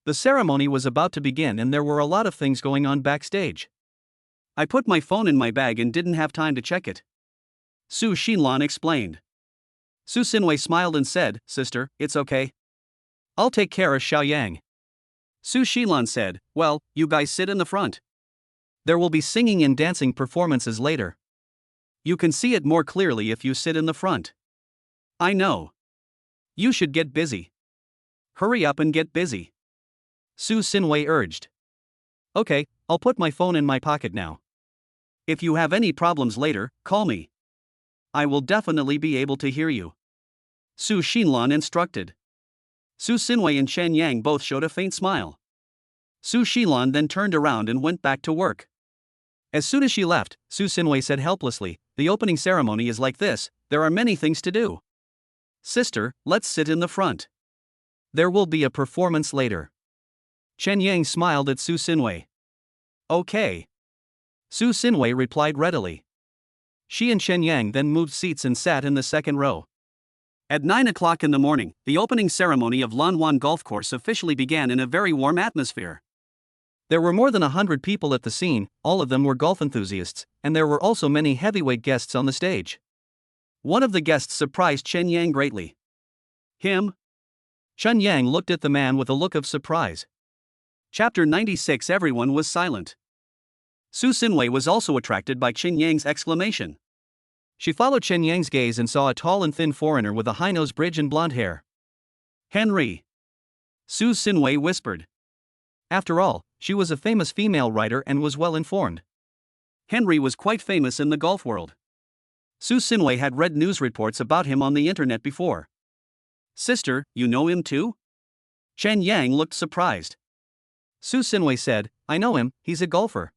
The ceremony was about to begin and there were a lot of things going on backstage. I put my phone in my bag and didn't have time to check it. Su Xinlan explained. Su Xinwei smiled and said, Sister, it's okay. I'll take care of Xiaoyang. Su Xinlan said, well, you guys sit in the front. There will be singing and dancing performances later. You can see it more clearly if you sit in the front. I know. You should get busy. Hurry up and get busy. Su Xinwei urged. Okay, I'll put my phone in my pocket now. If you have any problems later, call me. I will definitely be able to hear you. Su Xinlan instructed. Su Xinwei and Chen Yang both showed a faint smile. Su Xinlan then turned around and went back to work. As soon as she left, Su Xinwei said helplessly, the opening ceremony is like this, there are many things to do. Sister, let's sit in the front. There will be a performance later. Chen Yang smiled at Su Xinwei. Okay. Su Xinwei replied readily. She and Chen Yang then moved seats and sat in the second row. At 9 o'clock in the morning, the opening ceremony of Lanwan Golf Course officially began in a very warm atmosphere. There were more than 100 people at the scene, all of them were golf enthusiasts, and there were also many heavyweight guests on the stage. One of the guests surprised Chen Yang greatly. Him? Chen Yang looked at the man with a look of surprise. Chapter 96. Everyone was silent. Su Xinwei was also attracted by Chen Yang's exclamation. She followed Chen Yang's gaze and saw a tall and thin foreigner with a high-nose bridge and blonde hair. Henry. Su Xinwei whispered. After all, she was a famous female writer and was well informed. Henry was quite famous in the golf world. Su Xinwei had read news reports about him on the internet before. Sister, you know him too? Chen Yang looked surprised. Su Xinwei said, I know him, he's a golfer.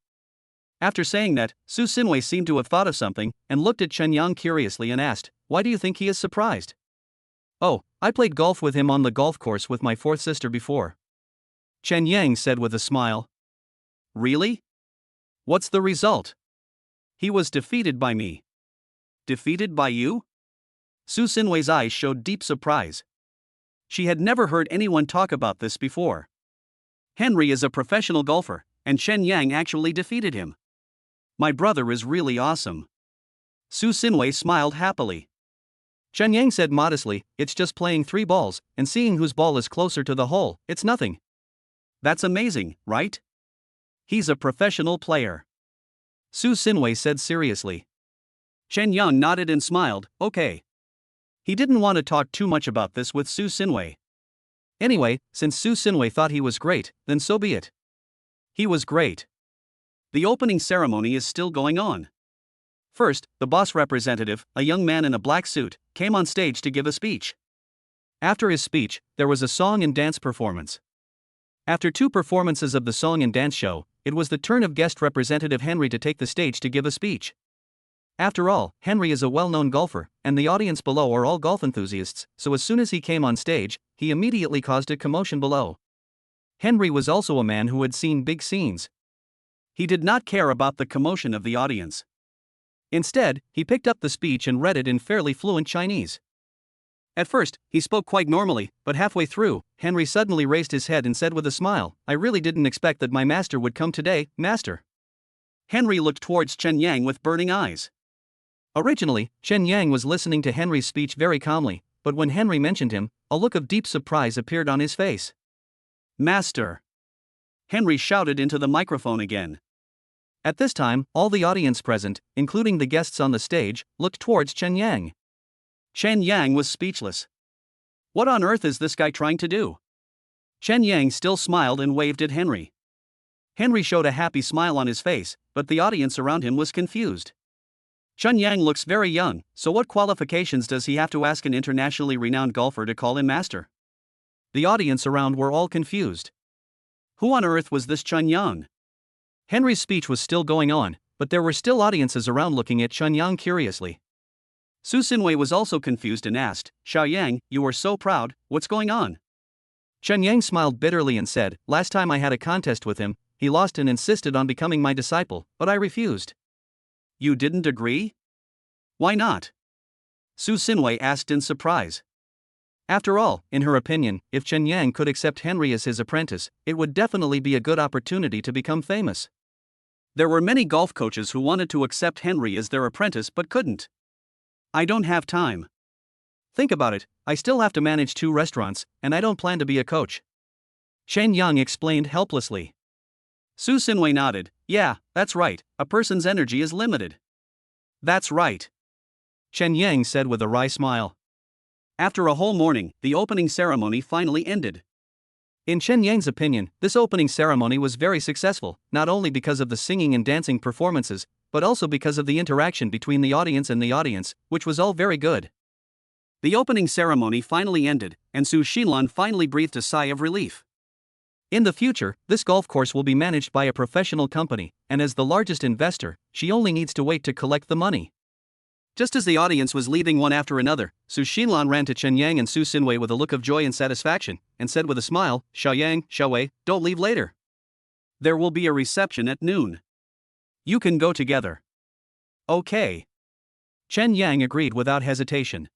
After saying that, Su Xinwei seemed to have thought of something, and looked at Chen Yang curiously and asked, why do you think he is surprised? Oh, I played golf with him on the golf course with my fourth sister before. Chen Yang said with a smile. Really? What's the result? He was defeated by me. Defeated by you? Su Xinwei's eyes showed deep surprise. She had never heard anyone talk about this before. Henry is a professional golfer, and Chen Yang actually defeated him. My brother is really awesome. Su Xinwei smiled happily. Chen Yang said modestly, it's just playing 3 balls, and seeing whose ball is closer to the hole, it's nothing. That's amazing, right? He's a professional player. Su Xinwei said seriously. Chen Yang nodded and smiled, okay. He didn't want to talk too much about this with Su Xinwei. Anyway, since Su Xinwei thought he was great, then so be it. He was great. The opening ceremony is still going on. First, the boss representative, a young man in a black suit, came on stage to give a speech. After his speech, there was a song and dance performance. After 2 performances of the song and dance show, it was the turn of guest representative Henry to take the stage to give a speech. After all, Henry is a well-known golfer, and the audience below are all golf enthusiasts, so as soon as he came on stage, he immediately caused a commotion below. Henry was also a man who had seen big scenes. He did not care about the commotion of the audience. Instead, he picked up the speech and read it in fairly fluent Chinese. At first, he spoke quite normally, but halfway through, Henry suddenly raised his head and said with a smile, I really didn't expect that my master would come today, master. Henry looked towards Chen Yang with burning eyes. Originally, Chen Yang was listening to Henry's speech very calmly, but when Henry mentioned him, a look of deep surprise appeared on his face. Master! Henry shouted into the microphone again. At this time, all the audience present, including the guests on the stage, looked towards Chen Yang. Chen Yang was speechless. What on earth is this guy trying to do? Chen Yang still smiled and waved at Henry. Henry showed a happy smile on his face, but the audience around him was confused. Chen Yang looks very young, so what qualifications does he have to ask an internationally renowned golfer to call him master? The audience around were all confused. Who on earth was this Chen Yang? Henry's speech was still going on, but there were still audiences around looking at Chen Yang curiously. Su Xinwei was also confused and asked, Xiao Yang, you were so proud, what's going on? Chen Yang smiled bitterly and said, last time I had a contest with him, he lost and insisted on becoming my disciple, but I refused. You didn't agree? Why not? Su Xinwei asked in surprise. After all, in her opinion, if Chen Yang could accept Henry as his apprentice, it would definitely be a good opportunity to become famous. There were many golf coaches who wanted to accept Henry as their apprentice but couldn't. I don't have time. Think about it, I still have to manage 2 restaurants, and I don't plan to be a coach. Chen Yang explained helplessly. Su Xinwei nodded, yeah, that's right, a person's energy is limited. That's right. Chen Yang said with a wry smile. After a whole morning, the opening ceremony finally ended. In Chen Yang's opinion, this opening ceremony was very successful, not only because of the singing and dancing performances, but also because of the interaction between the audience and the audience, which was all very good. The opening ceremony finally ended, and Su Xinlan finally breathed a sigh of relief. In the future, this golf course will be managed by a professional company, and as the largest investor, she only needs to wait to collect the money. Just as the audience was leaving one after another, Su Xinlan ran to Chen Yang and Su Xinwei with a look of joy and satisfaction, and said with a smile, "Xiao Yang, Xiao Wei, don't leave later. There will be a reception at noon. You can go together." "Okay." Chen Yang agreed without hesitation.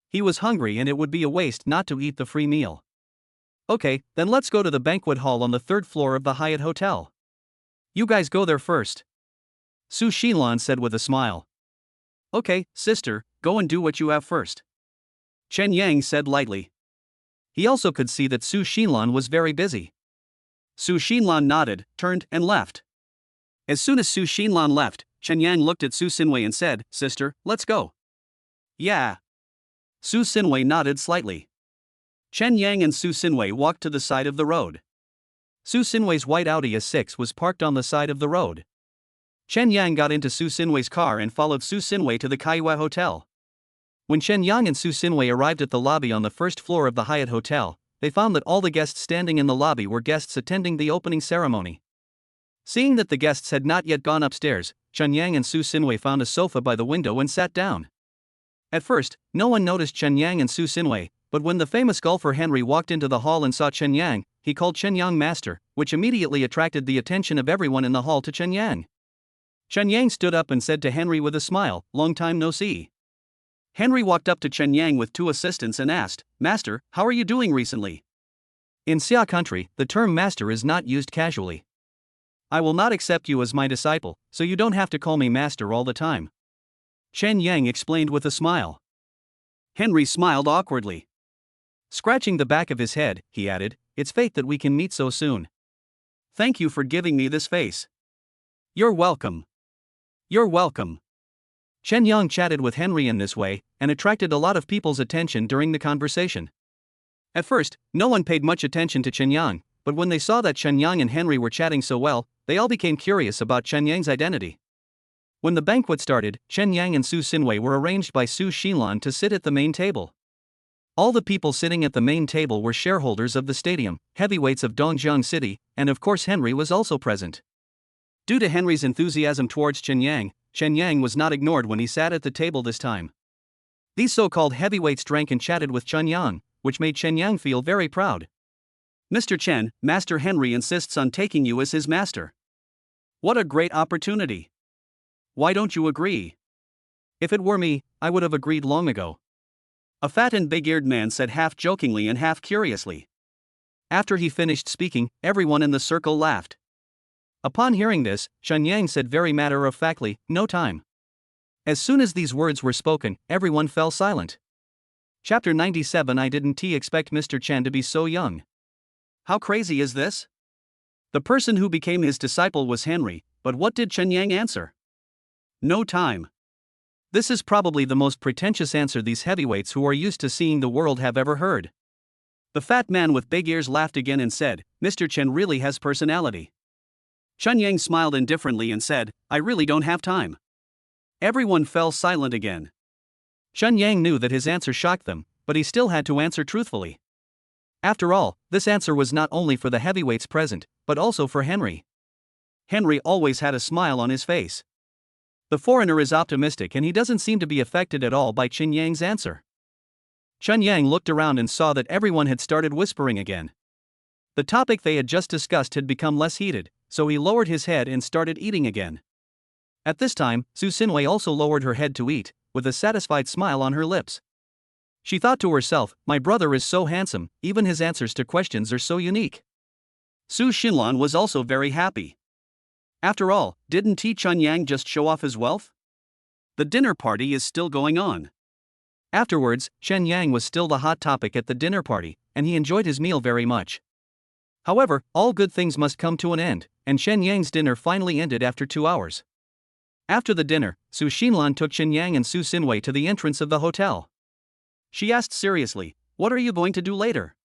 He was hungry and it would be a waste not to eat the free meal. "Okay, then let's go to the banquet hall on the third floor of the Hyatt Hotel. You guys go there first." Su Xinlan said with a smile. "Okay, sister, go and do what you have first." Chen Yang said lightly. He also could see that Su Xinlan was very busy. Su Xinlan nodded, turned, and left. As soon as Su Xinlan left, Chen Yang looked at Su Xinwei and said, "Sister, let's go." "Yeah." Su Xinwei nodded slightly. Chen Yang and Su Xinwei walked to the side of the road. Su Xinwei's white Audi A6 was parked on the side of the road. Chen Yang got into Su Xinwei's car and followed Su Xinwei to the Kaiyue Hotel. When Chen Yang and Su Xinwei arrived at the lobby on the first floor of the Hyatt Hotel, they found that all the guests standing in the lobby were guests attending the opening ceremony. Seeing that the guests had not yet gone upstairs, Chen Yang and Su Xinwei found a sofa by the window and sat down. At first, no one noticed Chen Yang and Su Xinwei, but when the famous golfer Henry walked into the hall and saw Chen Yang, he called Chen Yang master, which immediately attracted the attention of everyone in the hall to Chen Yang. Chen Yang stood up and said to Henry with a smile, "Long time no see." Henry walked up to Chen Yang with two assistants and asked, "Master, how are you doing recently?" In Xia country, the term master is not used casually. "I will not accept you as my disciple, so you don't have to call me master all the time," Chen Yang explained with a smile. Henry smiled awkwardly. Scratching the back of his head, he added, "It's fate that we can meet so soon. Thank you for giving me this face." "You're welcome." "You're welcome." Chen Yang chatted with Henry in this way, and attracted a lot of people's attention during the conversation. At first, no one paid much attention to Chen Yang, but when they saw that Chen Yang and Henry were chatting so well, they all became curious about Chen Yang's identity. When the banquet started, Chen Yang and Su Xinwei were arranged by Su Xinlan to sit at the main table. All the people sitting at the main table were shareholders of the stadium, heavyweights of Dongjiang City, and of course Henry was also present. Due to Henry's enthusiasm towards Chen Yang was not ignored when he sat at the table this time. These so-called heavyweights drank and chatted with Chen Yang, which made Chen Yang feel very proud. "Mr. Chen, Master Henry insists on taking you as his master. What a great opportunity. Why don't you agree?" "If it were me, I would have agreed long ago," a fat and big-eared man said half jokingly and half curiously. After he finished speaking, everyone in the circle laughed. Upon hearing this, Chen Yang said very matter-of-factly, "No time." As soon as these words were spoken, everyone fell silent. Chapter 97. I didn't expect Mr. Chen to be so young. How crazy is this? The person who became his disciple was Henry, but what did Chen Yang answer? No time. This is probably the most pretentious answer these heavyweights who are used to seeing the world have ever heard. The fat man with big ears laughed again and said, "Mr. Chen really has personality." Chen Yang smiled indifferently and said, "I really don't have time." Everyone fell silent again. Chen Yang knew that his answer shocked them, but he still had to answer truthfully. After all, this answer was not only for the heavyweights present, but also for Henry. Henry always had a smile on his face. The foreigner is optimistic and he doesn't seem to be affected at all by Chen Yang's answer. Chen Yang looked around and saw that everyone had started whispering again. The topic they had just discussed had become less heated, so he lowered his head and started eating again. At this time, Su Xinwei also lowered her head to eat, with a satisfied smile on her lips. She thought to herself, "My brother is so handsome, even his answers to questions are so unique." Su Xinlan was also very happy. After all, didn't Chen Yang just show off his wealth? The dinner party is still going on. Afterwards, Chen Yang was still the hot topic at the dinner party, and he enjoyed his meal very much. However, all good things must come to an end, and Chen Yang's dinner finally ended after 2 hours. After the dinner, Su Xinlan took Chen Yang and Su Xinwei to the entrance of the hotel. She asked seriously, "What are you going to do later?"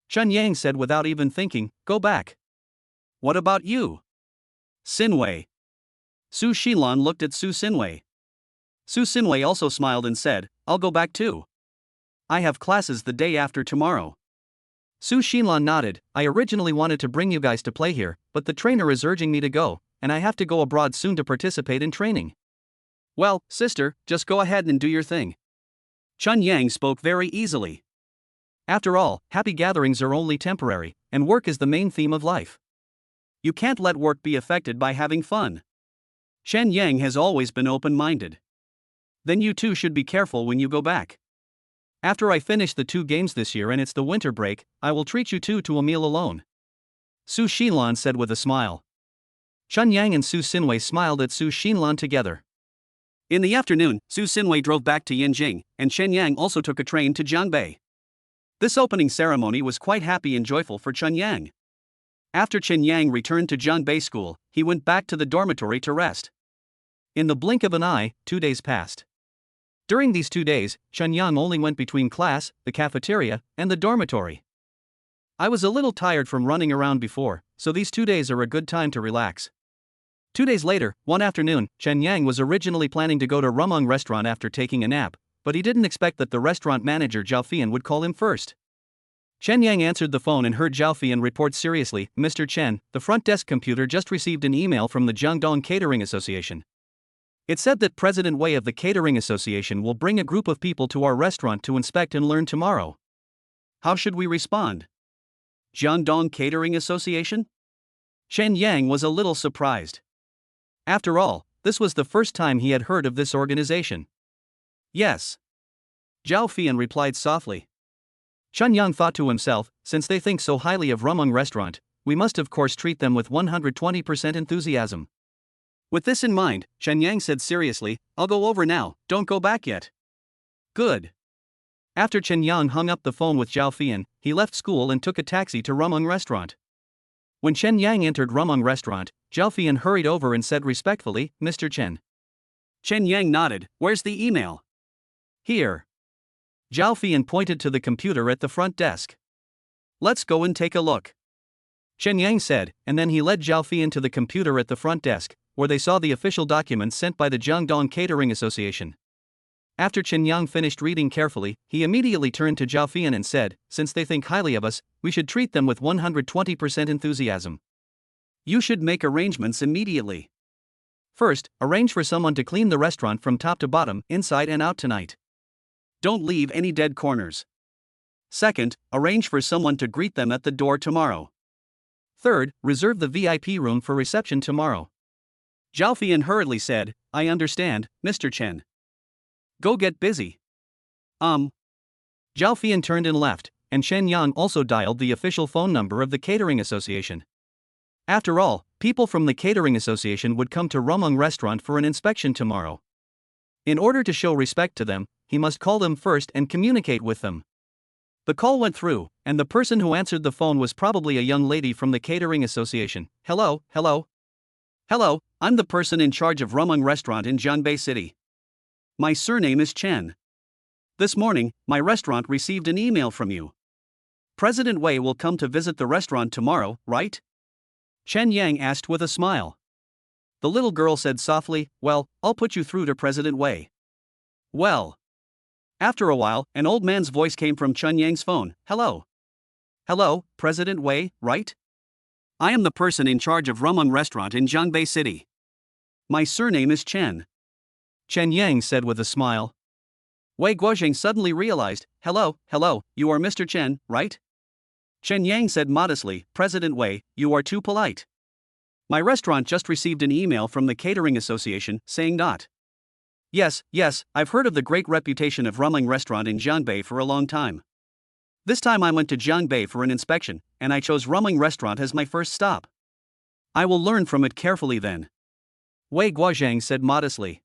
Chen Yang said without even thinking, "Go back." "What about you?" "Xinwei." Su Xinlan looked at Su Xinwei. Su Xinwei also smiled and said, "I'll go back too. I have classes the day after tomorrow." Su Xinlan nodded. "I originally wanted to bring you guys to play here, but the trainer is urging me to go, and I have to go abroad soon to participate in training." Well, sister, just go ahead and do your thing. Chun Yang spoke very easily. After all, happy gatherings are only temporary, and work is the main theme of life. You can't let work be affected by having fun. Shen Yang has always been open-minded. Then you too should be careful when you go back. After I finish the 2 games this year and it's the winter break, I will treat you two to a meal alone. Su Xinlan said with a smile. Chun Yang and Su Xinwei smiled at Su Xinlan together. In the afternoon, Su Xinwei drove back to Yinjing, and Chen Yang also took a train to Jiangbei. This opening ceremony was quite happy and joyful for Chun Yang. After Chen Yang returned to Jiangbei school, he went back to the dormitory to rest. In the blink of an eye, 2 days passed. During these 2 days, Chun Yang only went between class, the cafeteria, and the dormitory. I was a little tired from running around before, so these 2 days are a good time to relax. 2 days later, one afternoon, Chen Yang was originally planning to go to Rumung restaurant after taking a nap, but he didn't expect that the restaurant manager Zhao Fian would call him first. Chen Yang answered the phone and heard Zhao Fian report seriously, "Mr. Chen, the front desk computer just received an email from the Jiangdong Catering Association. It said that President Wei of the Catering Association will bring a group of people to our restaurant to inspect and learn tomorrow. How should we respond?" Jiangdong Catering Association? Chen Yang was a little surprised. After all, this was the first time he had heard of this organization. Yes. Zhao Fian replied softly. Chun Yang thought to himself, since they think so highly of Rumung restaurant, we must of course treat them with 120% enthusiasm. With this in mind, Chen Yang said seriously, "I'll go over now, don't go back yet." Good. After Chen Yang hung up the phone with Zhao Fian, he left school and took a taxi to Rumung restaurant. When Chen Yang entered Rumung restaurant, Zhao Fian hurried over and said respectfully, "Mr. Chen." Chen Yang nodded. "Where's the email?" "Here." Zhao Fian pointed to the computer at the front desk. "Let's go and take a look," Chen Yang said, and then he led Zhao Fian to the computer at the front desk, where they saw the official documents sent by the Jiangdong Catering Association. After Chen Yang finished reading carefully, he immediately turned to Zhao Fian and said, "Since they think highly of us, we should treat them with 120% enthusiasm. You should make arrangements immediately. First, arrange for someone to clean the restaurant from top to bottom, inside and out tonight. Don't leave any dead corners. Second, arrange for someone to greet them at the door tomorrow. Third, reserve the VIP room for reception tomorrow." Zhao Fian hurriedly said, "I understand, Mr. Chen. Go get busy." Zhao Fian turned and left, and Chen Yang also dialed the official phone number of the Catering Association. After all, people from the Catering Association would come to Rumung restaurant for an inspection tomorrow. In order to show respect to them, he must call them first and communicate with them. The call went through, and the person who answered the phone was probably a young lady from the Catering Association. Hello, I'm the person in charge of Rumung restaurant in Jiangbei City. My surname is Chen. This morning, my restaurant received an email from you. President Wei will come to visit the restaurant tomorrow, right?" Chen Yang asked with a smile. The little girl said softly, "Well, I'll put you through to President Wei." Well. After a while, an old man's voice came from Chun Yang's phone. Hello, President Wei, right? I am the person in charge of Rumung restaurant in Jiangbei City. My surname is Chen." Chen Yang said with a smile. Wei Guozheng suddenly realized, Hello, you are Mr. Chen, right?" Chen Yang said modestly, "President Wei, you are too polite. My restaurant just received an email from the Catering Association saying not. Yes, I've heard of the great reputation of Rumung restaurant in Jiangbei for a long time. This time I went to Jiangbei for an inspection, and I chose Rumung restaurant as my first stop. I will learn from it carefully then," Wei Guozheng said modestly.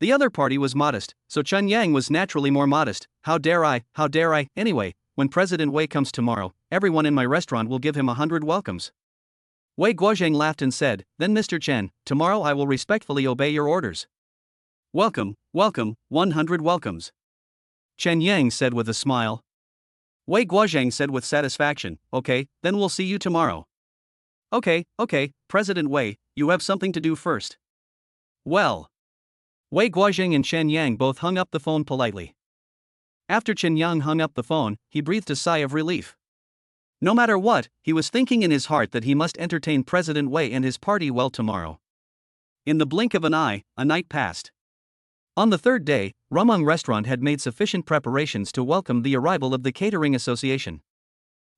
The other party was modest, so Chen Yang was naturally more modest. How dare I, anyway, when President Wei comes tomorrow, everyone in my restaurant will give him 100 welcomes. Wei Guozheng laughed and said, "Then Mr. Chen, tomorrow I will respectfully obey your orders." Welcome, 100 welcomes," Chen Yang said with a smile. Wei Guozheng said with satisfaction, "Okay, then we'll see you tomorrow." Okay, President Wei, you have something to do first." Well. Wei Guozheng and Chen Yang both hung up the phone politely. After Chen Yang hung up the phone, he breathed a sigh of relief. No matter what, he was thinking in his heart that he must entertain President Wei and his party well tomorrow. In the blink of an eye, a night passed. On the third day, Rumung Restaurant had made sufficient preparations to welcome the arrival of the Catering Association.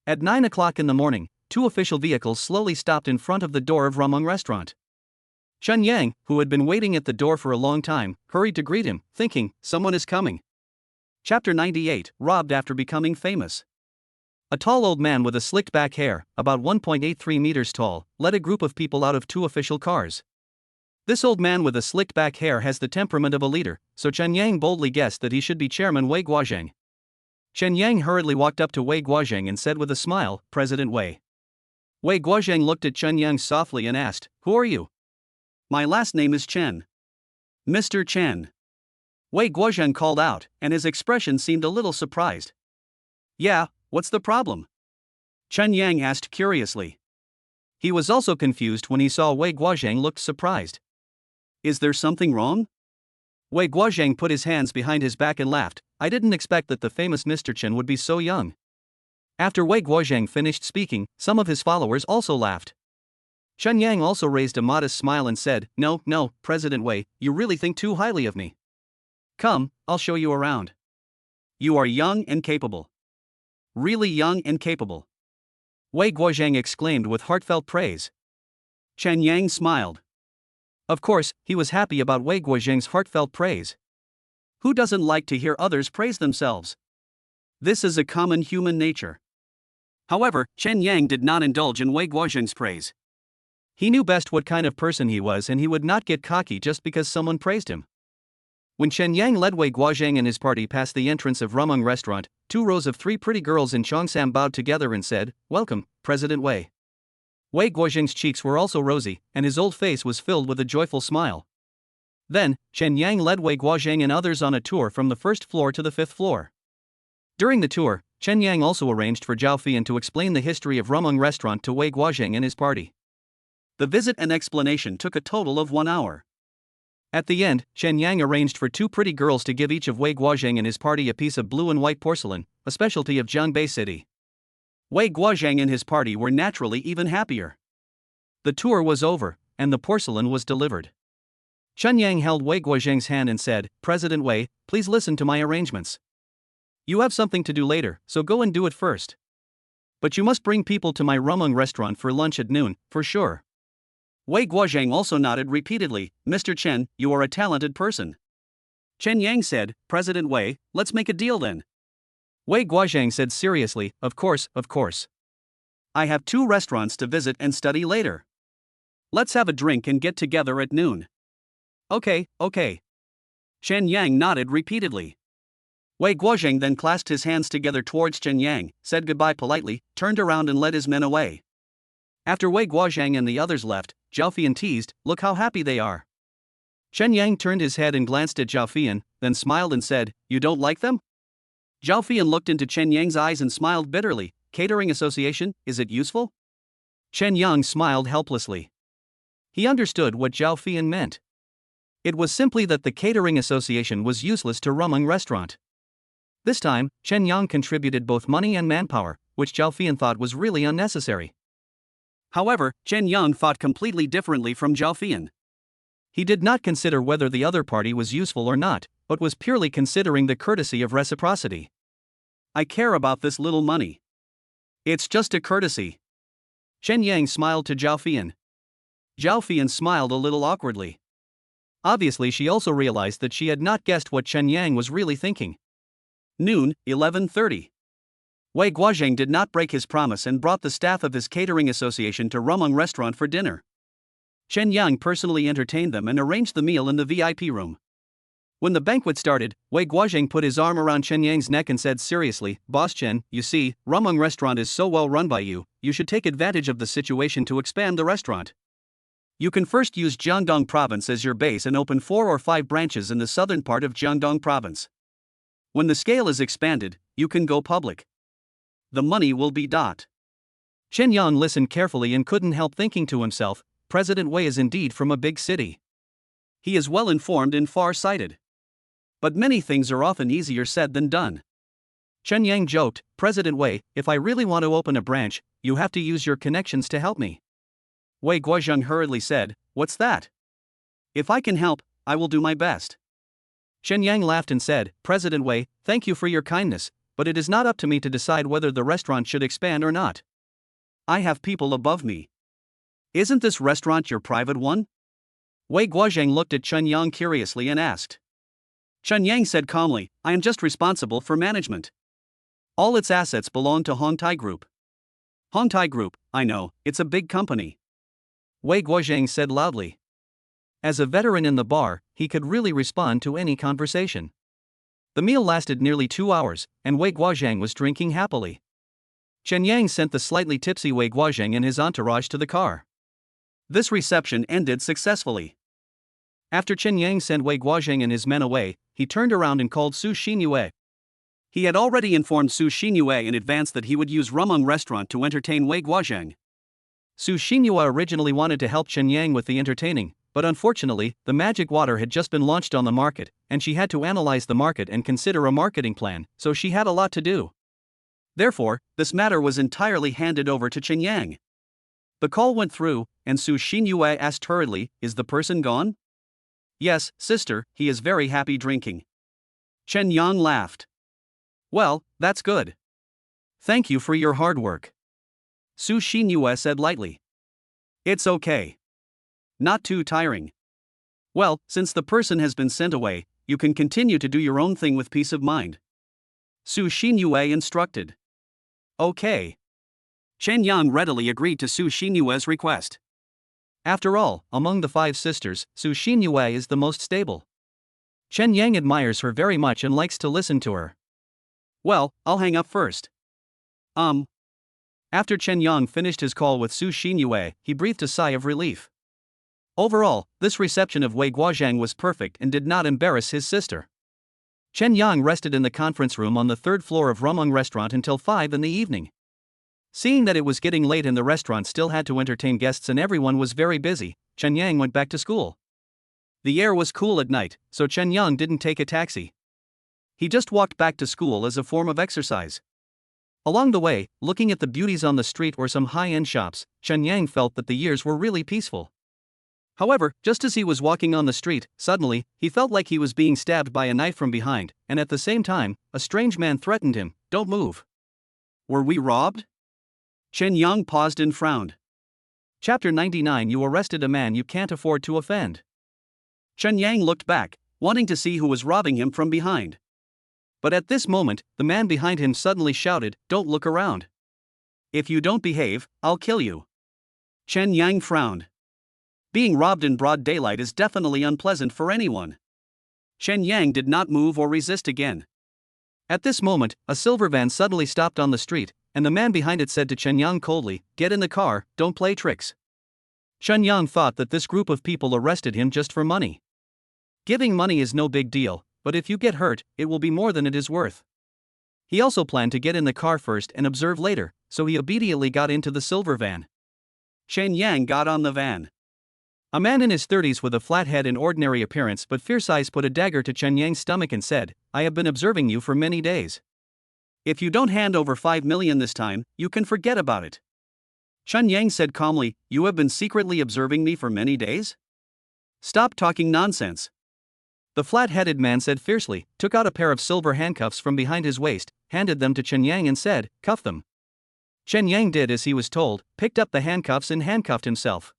At 9 o'clock in the morning, two official vehicles slowly stopped in front of the door of Rumung Restaurant. Chen Yang, who had been waiting at the door for a long time, hurried to greet him, thinking, someone is coming. Chapter 98, Robbed After Becoming Famous. A tall old man with a slicked back hair, about 1.83 meters tall, led a group of people out of two official cars. This old man with a slicked back hair has the temperament of a leader, so Chen Yang boldly guessed that he should be Chairman Wei Guozheng. Chen Yang hurriedly walked up to Wei Guozheng and said with a smile, President Wei. Wei Guozheng looked at Chen Yang softly and asked, Who are you? My last name is Chen. Mr. Chen. Wei Guozheng called out, and his expression seemed a little surprised. Yeah, what's the problem? Chen Yang asked curiously. He was also confused when he saw Wei Guozheng looked surprised. Is there something wrong? Wei Guozheng put his hands behind his back and laughed. I didn't expect that the famous Mr. Chen would be so young. After Wei Guozheng finished speaking, some of his followers also laughed. Chen Yang also raised a modest smile and said, No, President Wei, you really think too highly of me. Come, I'll show you around. You are young and capable. Really young and capable. Wei Guozheng exclaimed with heartfelt praise. Chen Yang smiled. Of course, he was happy about Wei Guozheng's heartfelt praise. Who doesn't like to hear others praise themselves? This is a common human nature. However, Chen Yang did not indulge in Wei Guozheng's praise. He knew best what kind of person he was and he would not get cocky just because someone praised him. When Chen Yang led Wei Guozheng and his party past the entrance of Rumung Restaurant, two rows of three pretty girls in Cheongsam bowed together and said, Welcome, President Wei. Wei Guozheng's cheeks were also rosy, and his old face was filled with a joyful smile. Then, Chen Yang led Wei Guozheng and others on a tour from the first floor to the fifth floor. During the tour, Chen Yang also arranged for Zhao Fian to explain the history of Rumung Restaurant to Wei Guozheng and his party. The visit and explanation took a total of 1 hour. At the end, Chen Yang arranged for two pretty girls to give each of Wei Guozheng and his party a piece of blue and white porcelain, a specialty of Jiangbei City. Wei Guozheng and his party were naturally even happier. The tour was over, and the porcelain was delivered. Chen Yang held Wei Guozheng's hand and said, President Wei, please listen to my arrangements. You have something to do later, so go and do it first. But you must bring people to my Rumung Restaurant for lunch at noon, for sure. Wei Guozheng also nodded repeatedly, Mr. Chen, you are a talented person. Chen Yang said, President Wei, let's make a deal then. Wei Guozheng said seriously, Of course. I have two restaurants to visit and study later. Let's have a drink and get together at noon. Okay. Chen Yang nodded repeatedly. Wei Guozheng then clasped his hands together towards Chen Yang, said goodbye politely, turned around and led his men away. After Wei Guozheng and the others left, Zhao Fian teased, Look how happy they are. Chen Yang turned his head and glanced at Zhao Fian, then smiled and said, You don't like them? Zhao Fian looked into Chen Yang's eyes and smiled bitterly. Catering Association, is it useful? Chen Yang smiled helplessly. He understood what Zhao Fian meant. It was simply that the Catering Association was useless to Rumung Restaurant. This time, Chen Yang contributed both money and manpower, which Zhao Fian thought was really unnecessary. However, Chen Yang thought completely differently from Zhao Fian. He did not consider whether the other party was useful or not, but was purely considering the courtesy of reciprocity. I care about this little money. It's just a courtesy. Chen Yang smiled to Zhao Fian. Zhao Fian smiled a little awkwardly. Obviously, she also realized that she had not guessed what Chen Yang was really thinking. Noon, 11:30. Wei Guozheng did not break his promise and brought the staff of his catering association to Rumung Restaurant for dinner. Chen Yang personally entertained them and arranged the meal in the VIP room. When the banquet started, Wei Guozheng put his arm around Chen Yang's neck and said seriously, Boss Chen, you see, Rumung Restaurant is so well run by you, you should take advantage of the situation to expand the restaurant. You can first use Jiangdong Province as your base and open 4 or 5 branches in the southern part of Jiangdong Province. When the scale is expanded, you can go public. The money will be . Chen Yang listened carefully and couldn't help thinking to himself, President Wei is indeed from a big city. He is well informed and far-sighted. But many things are often easier said than done. Chen Yang joked, President Wei, if I really want to open a branch, you have to use your connections to help me. Wei Guozheng hurriedly said, What's that? If I can help, I will do my best. Chen Yang laughed and said, President Wei, thank you for your kindness, but it is not up to me to decide whether the restaurant should expand or not. I have people above me. Isn't this restaurant your private one? Wei Guozhang looked at Chen Yang curiously and asked. Chen Yang said calmly, I am just responsible for management. All its assets belong to Hongtai Group. Hongtai Group, I know, it's a big company. Wei Guozhang said loudly. As a veteran in the bar, he could really respond to any conversation. The meal lasted nearly 2 hours, and Wei Guozhang was drinking happily. Chen Yang sent the slightly tipsy Wei Guozhang and his entourage to the car. This reception ended successfully. After Chen Yang sent Wei Guozhang and his men away, he turned around and called Su Xinyue. He had already informed Su Xinyue in advance that he would use Rumung restaurant to entertain Wei Guozhang. Su Xinyue originally wanted to help Chen Yang with the entertaining, but unfortunately, the magic water had just been launched on the market, and she had to analyze the market and consider a marketing plan, so she had a lot to do. Therefore, this matter was entirely handed over to Chen Yang. The call went through, and Su Xinyue asked hurriedly, Is the person gone? Yes, sister, he is very happy drinking. Chen Yang laughed. Well, that's good. Thank you for your hard work. Su Xinyue said lightly. It's okay. Not too tiring. Well, since the person has been sent away, you can continue to do your own thing with peace of mind. Su Xinyue instructed. Okay. Chen Yang readily agreed to Su Xinyue's request. After all, among the 5 sisters, Su Xinyue is the most stable. Chen Yang admires her very much and likes to listen to her. Well, I'll hang up first. After Chen Yang finished his call with Su Xinyue, he breathed a sigh of relief. Overall, this reception of Wei Guozhang was perfect and did not embarrass his sister. Chen Yang rested in the conference room on the 3rd floor of Rumung restaurant until 5 in the evening. Seeing that it was getting late and the restaurant still had to entertain guests and everyone was very busy, Chen Yang went back to school. The air was cool at night, so Chen Yang didn't take a taxi. He just walked back to school as a form of exercise. Along the way, looking at the beauties on the street or some high-end shops, Chen Yang felt that the years were really peaceful. However, just as he was walking on the street, suddenly, he felt like he was being stabbed by a knife from behind, and at the same time, a strange man threatened him, Don't move. Were we robbed? Chen Yang paused and frowned. Chapter 99 You arrested a man you can't afford to offend. Chen Yang looked back, wanting to see who was robbing him from behind. But at this moment, the man behind him suddenly shouted, Don't look around. If you don't behave, I'll kill you. Chen Yang frowned. Being robbed in broad daylight is definitely unpleasant for anyone. Chen Yang did not move or resist again. At this moment, a silver van suddenly stopped on the street, and the man behind it said to Chen Yang coldly, Get in the car, don't play tricks. Chen Yang thought that this group of people arrested him just for money. Giving money is no big deal, but if you get hurt, it will be more than it is worth. He also planned to get in the car first and observe later, so he obediently got into the silver van. Chen Yang got on the van. A man in his 30s with a flat head and ordinary appearance but fierce eyes put a dagger to Chen Yang's stomach and said, I have been observing you for many days. If you don't hand over 5 million this time, you can forget about it. Chen Yang said calmly, You have been secretly observing me for many days? Stop talking nonsense. The flat-headed man said fiercely, took out a pair of silver handcuffs from behind his waist, handed them to Chen Yang and said, Cuff them. Chen Yang did as he was told, picked up the handcuffs and handcuffed himself.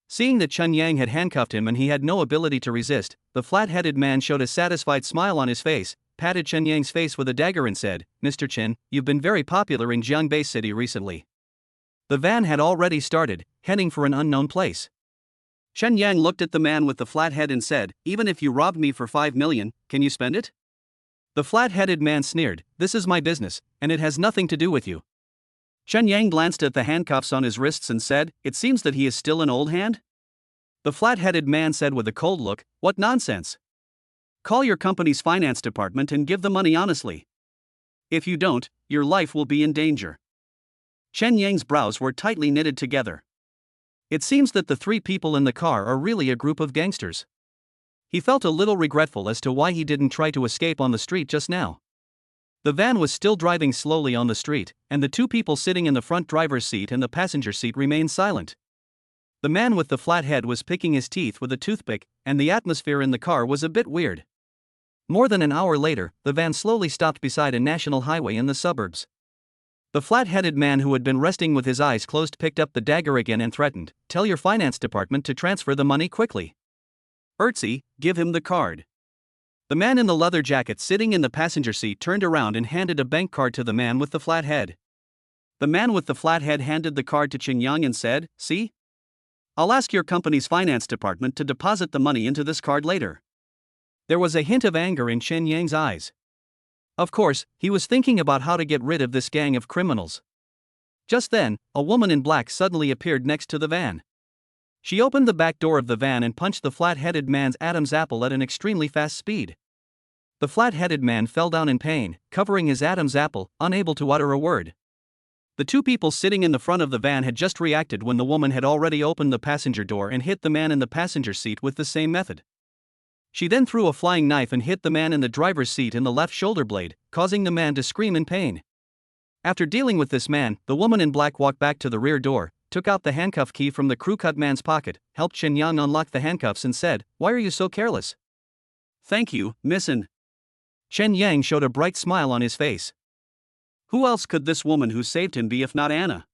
Seeing that Chen Yang had handcuffed him and he had no ability to resist, the flat-headed man showed a satisfied smile on his face, patted Chen Yang's face with a dagger and said, Mr. Chen, you've been very popular in Jiangbei City recently. The van had already started, heading for an unknown place. Chen Yang looked at the man with the flat head and said, Even if you robbed me for 5 million, can you spend it? The flat-headed man sneered, This is my business, and it has nothing to do with you. Chen Yang glanced at the handcuffs on his wrists and said, It seems that he is still an old hand? The flat-headed man said with a cold look, What nonsense! Call your company's finance department and give the money honestly. If you don't, your life will be in danger. Chen Yang's brows were tightly knitted together. It seems that the 3 people in the car are really a group of gangsters. He felt a little regretful as to why he didn't try to escape on the street just now. The van was still driving slowly on the street, and the 2 people sitting in the front driver's seat and the passenger seat remained silent. The man with the flat head was picking his teeth with a toothpick, and the atmosphere in the car was a bit weird. More than an hour later, the van slowly stopped beside a national highway in the suburbs. The flat-headed man who had been resting with his eyes closed picked up the dagger again and threatened, "Tell your finance department to transfer the money quickly. Urtzi, give him the card." The man in the leather jacket sitting in the passenger seat turned around and handed a bank card to the man with the flat head. The man with the flat head handed the card to Chen Yang and said, "See? I'll ask your company's finance department to deposit the money into this card later." There was a hint of anger in Chen Yang's eyes. Of course, he was thinking about how to get rid of this gang of criminals. Just then, a woman in black suddenly appeared next to the van. She opened the back door of the van and punched the flat-headed man's Adam's apple at an extremely fast speed. The flat-headed man fell down in pain, covering his Adam's apple, unable to utter a word. The two people sitting in the front of the van had just reacted when the woman had already opened the passenger door and hit the man in the passenger seat with the same method. She then threw a flying knife and hit the man in the driver's seat in the left shoulder blade, causing the man to scream in pain. After dealing with this man, the woman in black walked back to the rear door, took out the handcuff key from the crew-cut man's pocket, helped Chen Yang unlock the handcuffs and said, "Why are you so careless?" "Thank you, missin." Chen Yang showed a bright smile on his face. Who else could this woman who saved him be if not Anna?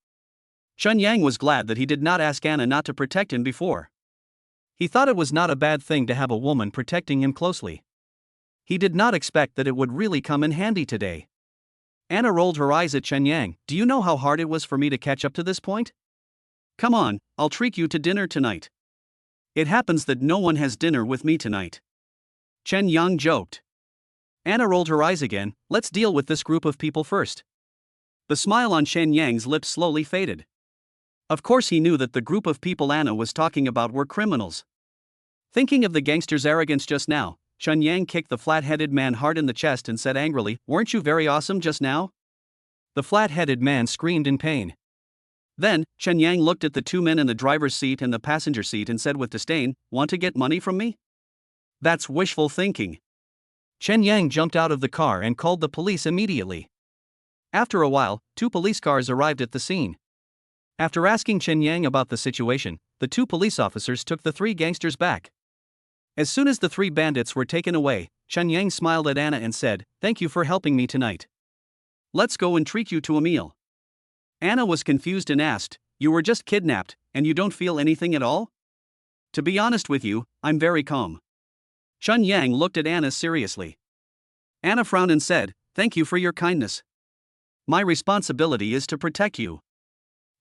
Chen Yang was glad that he did not ask Anna not to protect him before. He thought it was not a bad thing to have a woman protecting him closely. He did not expect that it would really come in handy today. Anna rolled her eyes at Chen Yang. "Do you know how hard it was for me to catch up to this point? Come on, I'll treat you to dinner tonight. It happens that no one has dinner with me tonight." Chen Yang joked. Anna rolled her eyes again. "Let's deal with this group of people first." The smile on Chen Yang's lips slowly faded. Of course he knew that the group of people Anna was talking about were criminals. Thinking of the gangster's arrogance just now, Chen Yang kicked the flat-headed man hard in the chest and said angrily, "Weren't you very awesome just now?" The flat-headed man screamed in pain. Then, Chen Yang looked at the two men in the driver's seat and the passenger seat and said with disdain, "Want to get money from me? That's wishful thinking." Chen Yang jumped out of the car and called the police immediately. After a while, two police cars arrived at the scene. After asking Chen Yang about the situation, the two police officers took the three gangsters back. As soon as the three bandits were taken away, Chen Yang smiled at Anna and said, "Thank you for helping me tonight. Let's go and treat you to a meal." Anna was confused and asked, "You were just kidnapped, and you don't feel anything at all?" "To be honest with you, I'm very calm." Chen Yang looked at Anna seriously. Anna frowned and said, "Thank you for your kindness. My responsibility is to protect you.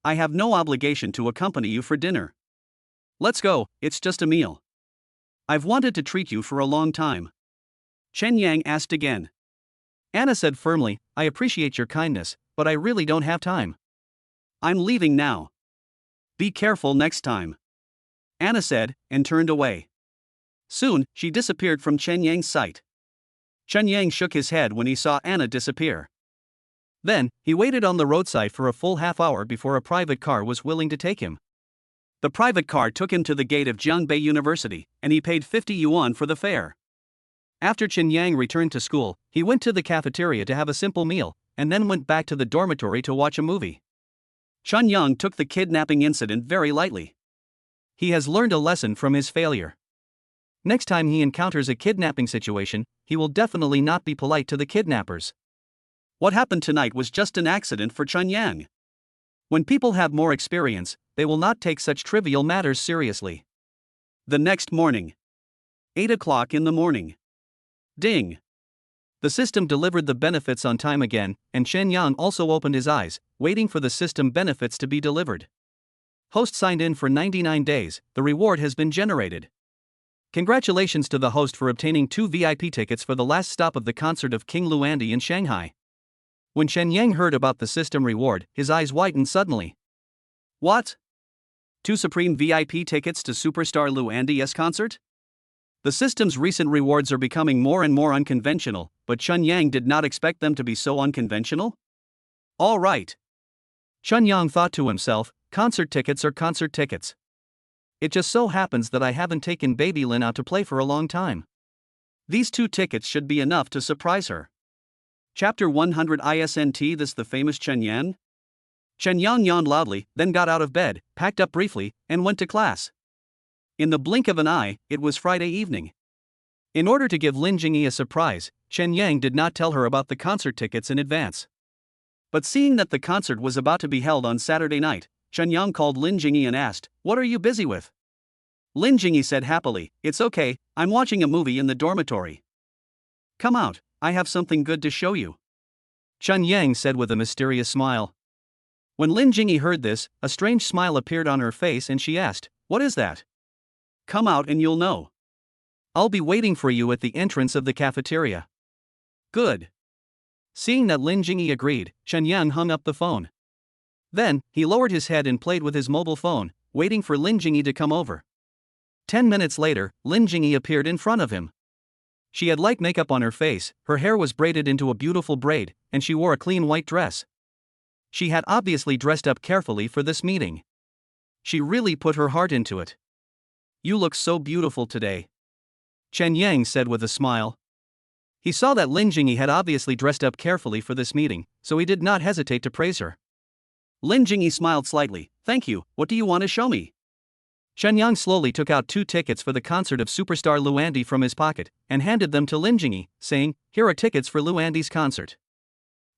I have no obligation to accompany you for dinner. Let's go, it's just a meal. I've wanted to treat you for a long time." Chen Yang asked again. Anna said firmly, "I appreciate your kindness, but I really don't have time. I'm leaving now. Be careful next time," Anna said, and turned away. Soon, she disappeared from Chen Yang's sight. Chen Yang shook his head when he saw Anna disappear. Then, he waited on the roadside for a full half hour before a private car was willing to take him. The private car took him to the gate of Jiangbei University, and he paid 50 yuan for the fare. After Chen Yang returned to school, he went to the cafeteria to have a simple meal, and then went back to the dormitory to watch a movie. Chen Yang took the kidnapping incident very lightly. He has learned a lesson from his failure. Next time he encounters a kidnapping situation, he will definitely not be polite to the kidnappers. What happened tonight was just an accident for Chen Yang. When people have more experience, they will not take such trivial matters seriously. The next morning. 8 o'clock in the morning. Ding. The system delivered the benefits on time again, and Chen Yang also opened his eyes, waiting for the system benefits to be delivered. Host signed in for 99 days, the reward has been generated. Congratulations to the host for obtaining 2 VIP tickets for the last stop of the concert of King Luandi in Shanghai. When Chen Yang heard about the system reward, his eyes widened suddenly. What? 2 Supreme VIP tickets to superstar Luandi's concert? The system's recent rewards are becoming more and more unconventional, but Chen Yang did not expect them to be so unconventional? All right. Chen Yang thought to himself, concert tickets are concert tickets. It just so happens that I haven't taken baby Lin out to play for a long time. These 2 tickets should be enough to surprise her. Chapter 100 ISNT This the famous Chen Yan? Chen Yang yawned loudly, then got out of bed, packed up briefly, and went to class. In the blink of an eye, it was Friday evening. In order to give Lin Jingyi a surprise, Chen Yang did not tell her about the concert tickets in advance. But seeing that the concert was about to be held on Saturday night, Chen Yang called Lin Jingyi and asked, "What are you busy with?" Lin Jingyi said happily, "It's okay, I'm watching a movie in the dormitory." "Come out, I have something good to show you," Chen Yang said with a mysterious smile. When Lin Jingyi heard this, a strange smile appeared on her face and she asked, "What is that?" "Come out and you'll know. I'll be waiting for you at the entrance of the cafeteria." "Good." Seeing that Lin Jingyi agreed, Chen Yang hung up the phone. Then, he lowered his head and played with his mobile phone, waiting for Lin Jingyi to come over. 10 minutes later, Lin Jingyi appeared in front of him. She had light makeup on her face, her hair was braided into a beautiful braid, and she wore a clean white dress. She had obviously dressed up carefully for this meeting. She really put her heart into it. "You look so beautiful today," Chen Yang said with a smile. He saw that Lin Jingyi had obviously dressed up carefully for this meeting, so he did not hesitate to praise her. Lin Jingyi smiled slightly. "Thank you, what do you want to show me?" Chen Yang slowly took out 2 tickets for the concert of superstar Luandi from his pocket, and handed them to Lin Jingyi, saying, "Here are tickets for Luandi's concert.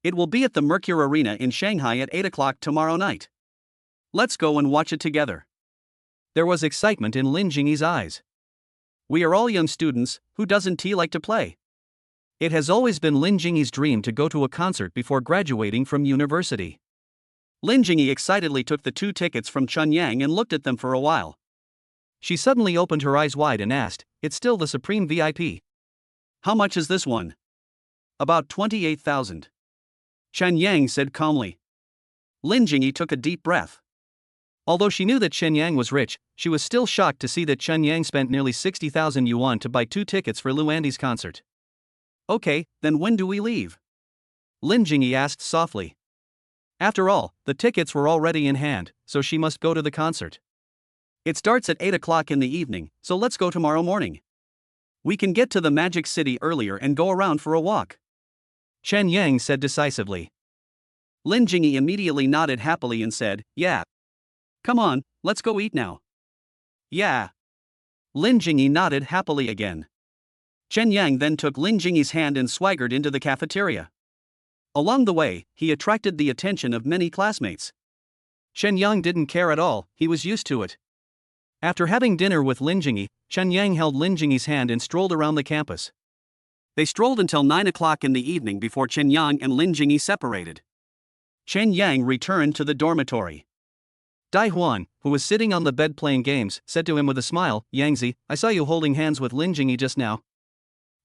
It will be at the Mercure Arena in Shanghai at 8 o'clock tomorrow night. Let's go and watch it together." There was excitement in Lin Jingyi's eyes. "We are all young students, who doesn't he like to play?" It has always been Lin Jingyi's dream to go to a concert before graduating from university. Lin Jingyi excitedly took the 2 tickets from Chen Yang and looked at them for a while. She suddenly opened her eyes wide and asked, "It's still the Supreme VIP. How much is this one?" "About 28,000. Chen Yang said calmly. Lin Jingyi took a deep breath. Although she knew that Chen Yang was rich, she was still shocked to see that Chen Yang spent nearly 60,000 yuan to buy 2 tickets for Luandi's concert. "Okay, then when do we leave?" Lin Jingyi asked softly. After all, the tickets were already in hand, so she must go to the concert. "It starts at 8 o'clock in the evening, so let's go tomorrow morning. We can get to the Magic City earlier and go around for a walk," Chen Yang said decisively. Lin Jingyi immediately nodded happily and said, "Yeah. Come on, let's go eat now." "Yeah." Lin Jingyi nodded happily again. Chen Yang then took Lin Jingyi's hand and swaggered into the cafeteria. Along the way, he attracted the attention of many classmates. Chen Yang didn't care at all, he was used to it. After having dinner with Lin Jingyi, Chen Yang held Lin Jingyi's hand and strolled around the campus. They strolled until 9 o'clock in the evening before Chen Yang and Lin Jingyi separated. Chen Yang returned to the dormitory. Dai Huan, who was sitting on the bed playing games, said to him with a smile, "Yangzi, I saw you holding hands with Lin Jingyi just now."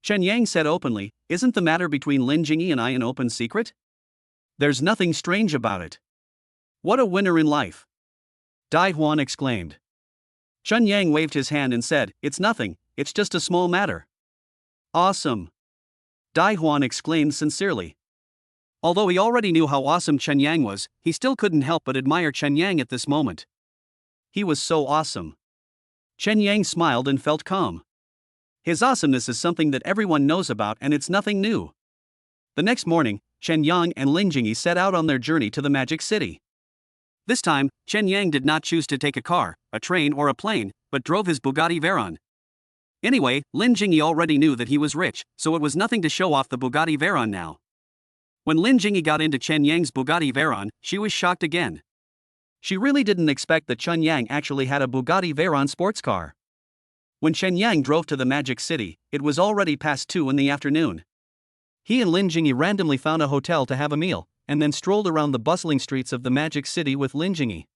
Chen Yang said openly, "Isn't the matter between Lin Jingyi and I an open secret? There's nothing strange about it." "What a winner in life!" Dai Huan exclaimed. Chen Yang waved his hand and said, "It's nothing, it's just a small matter." "Awesome!" Dai Huan exclaimed sincerely. Although he already knew how awesome Chen Yang was, he still couldn't help but admire Chen Yang at this moment. He was so awesome. Chen Yang smiled and felt calm. His awesomeness is something that everyone knows about and it's nothing new. The next morning, Chen Yang and Lin Jingyi set out on their journey to the Magic City. This time, Chen Yang did not choose to take a car, a train or a plane, but drove his Bugatti Veyron. Anyway, Lin Jingyi already knew that he was rich, so it was nothing to show off the Bugatti Veyron now. When Lin Jingyi got into Chen Yang's Bugatti Veyron, she was shocked again. She really didn't expect that Chen Yang actually had a Bugatti Veyron sports car. When Chen Yang drove to the Magic City, it was already past 2 in the afternoon. He and Lin Jingyi randomly found a hotel to have a meal, and then strolled around the bustling streets of the Magic City with Lin Jingyi.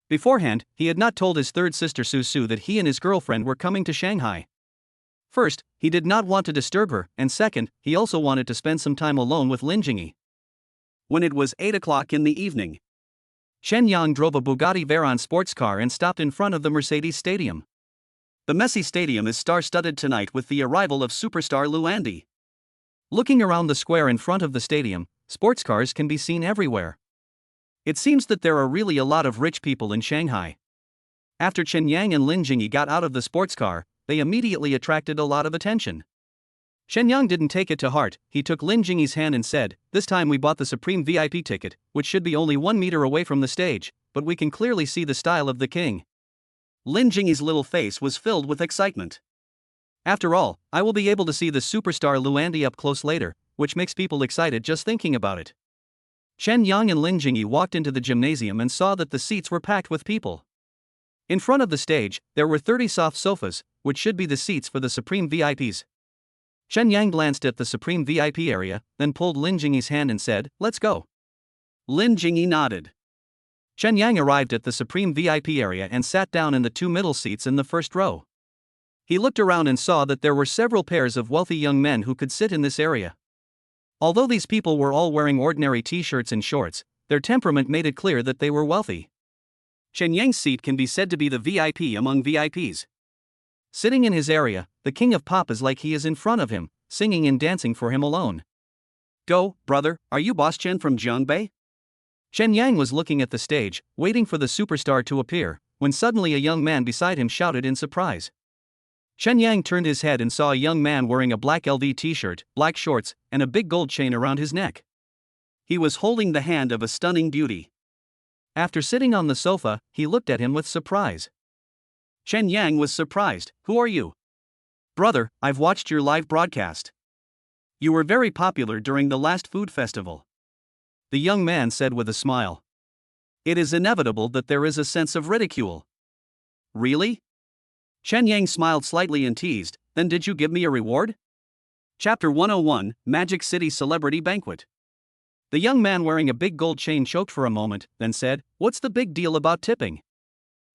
Beforehand, he had not told his third sister Su Su that he and his girlfriend were coming to Shanghai. First, he did not want to disturb her, and second, he also wanted to spend some time alone with Lin Jingyi. When it was 8 o'clock in the evening, Chen Yang drove a Bugatti Veyron sports car and stopped in front of the Mercedes Stadium. The Messi Stadium is star-studded tonight with the arrival of superstar Luandi. Looking around the square in front of the stadium, sports cars can be seen everywhere. It seems that there are really a lot of rich people in Shanghai. After Chen Yang and Lin Jingyi got out of the sports car, they immediately attracted a lot of attention. Chen Yang didn't take it to heart, he took Lin Jingyi's hand and said, "This time we bought the Supreme VIP ticket, which should be only 1 meter away from the stage, but we can clearly see the style of the king." Lin Jingyi's little face was filled with excitement. After all, I will be able to see the superstar Luandi up close later, which makes people excited just thinking about it. Chen Yang and Lin Jingyi walked into the gymnasium and saw that the seats were packed with people. In front of the stage, there were 30 soft sofas, which should be the seats for the Supreme VIPs. Chen Yang glanced at the Supreme VIP area, then pulled Lin Jingyi's hand and said, "Let's go." Lin Jingyi nodded. Chen Yang arrived at the Supreme VIP area and sat down in the two middle seats in the first row. He looked around and saw that there were several pairs of wealthy young men who could sit in this area. Although these people were all wearing ordinary t-shirts and shorts, their temperament made it clear that they were wealthy. Chen Yang's seat can be said to be the VIP among VIPs. Sitting in his area, the king of pop is like he is in front of him, singing and dancing for him alone. "Go, brother, are you Boss Chen from Jiangbei?" Chen Yang was looking at the stage, waiting for the superstar to appear, when suddenly a young man beside him shouted in surprise. Chen Yang turned his head and saw a young man wearing a black LV t-shirt, black shorts, and a big gold chain around his neck. He was holding the hand of a stunning beauty. After sitting on the sofa, he looked at him with surprise. Chen Yang was surprised. "Who are you?" "Brother, I've watched your live broadcast. You were very popular during the last food festival." The young man said with a smile. "It is inevitable that there is a sense of ridicule." "Really?" Chen Yang smiled slightly and teased, "Then did you give me a reward?" Chapter 101, Magic City Celebrity Banquet. The young man wearing a big gold chain choked for a moment, then said, "What's the big deal about tipping?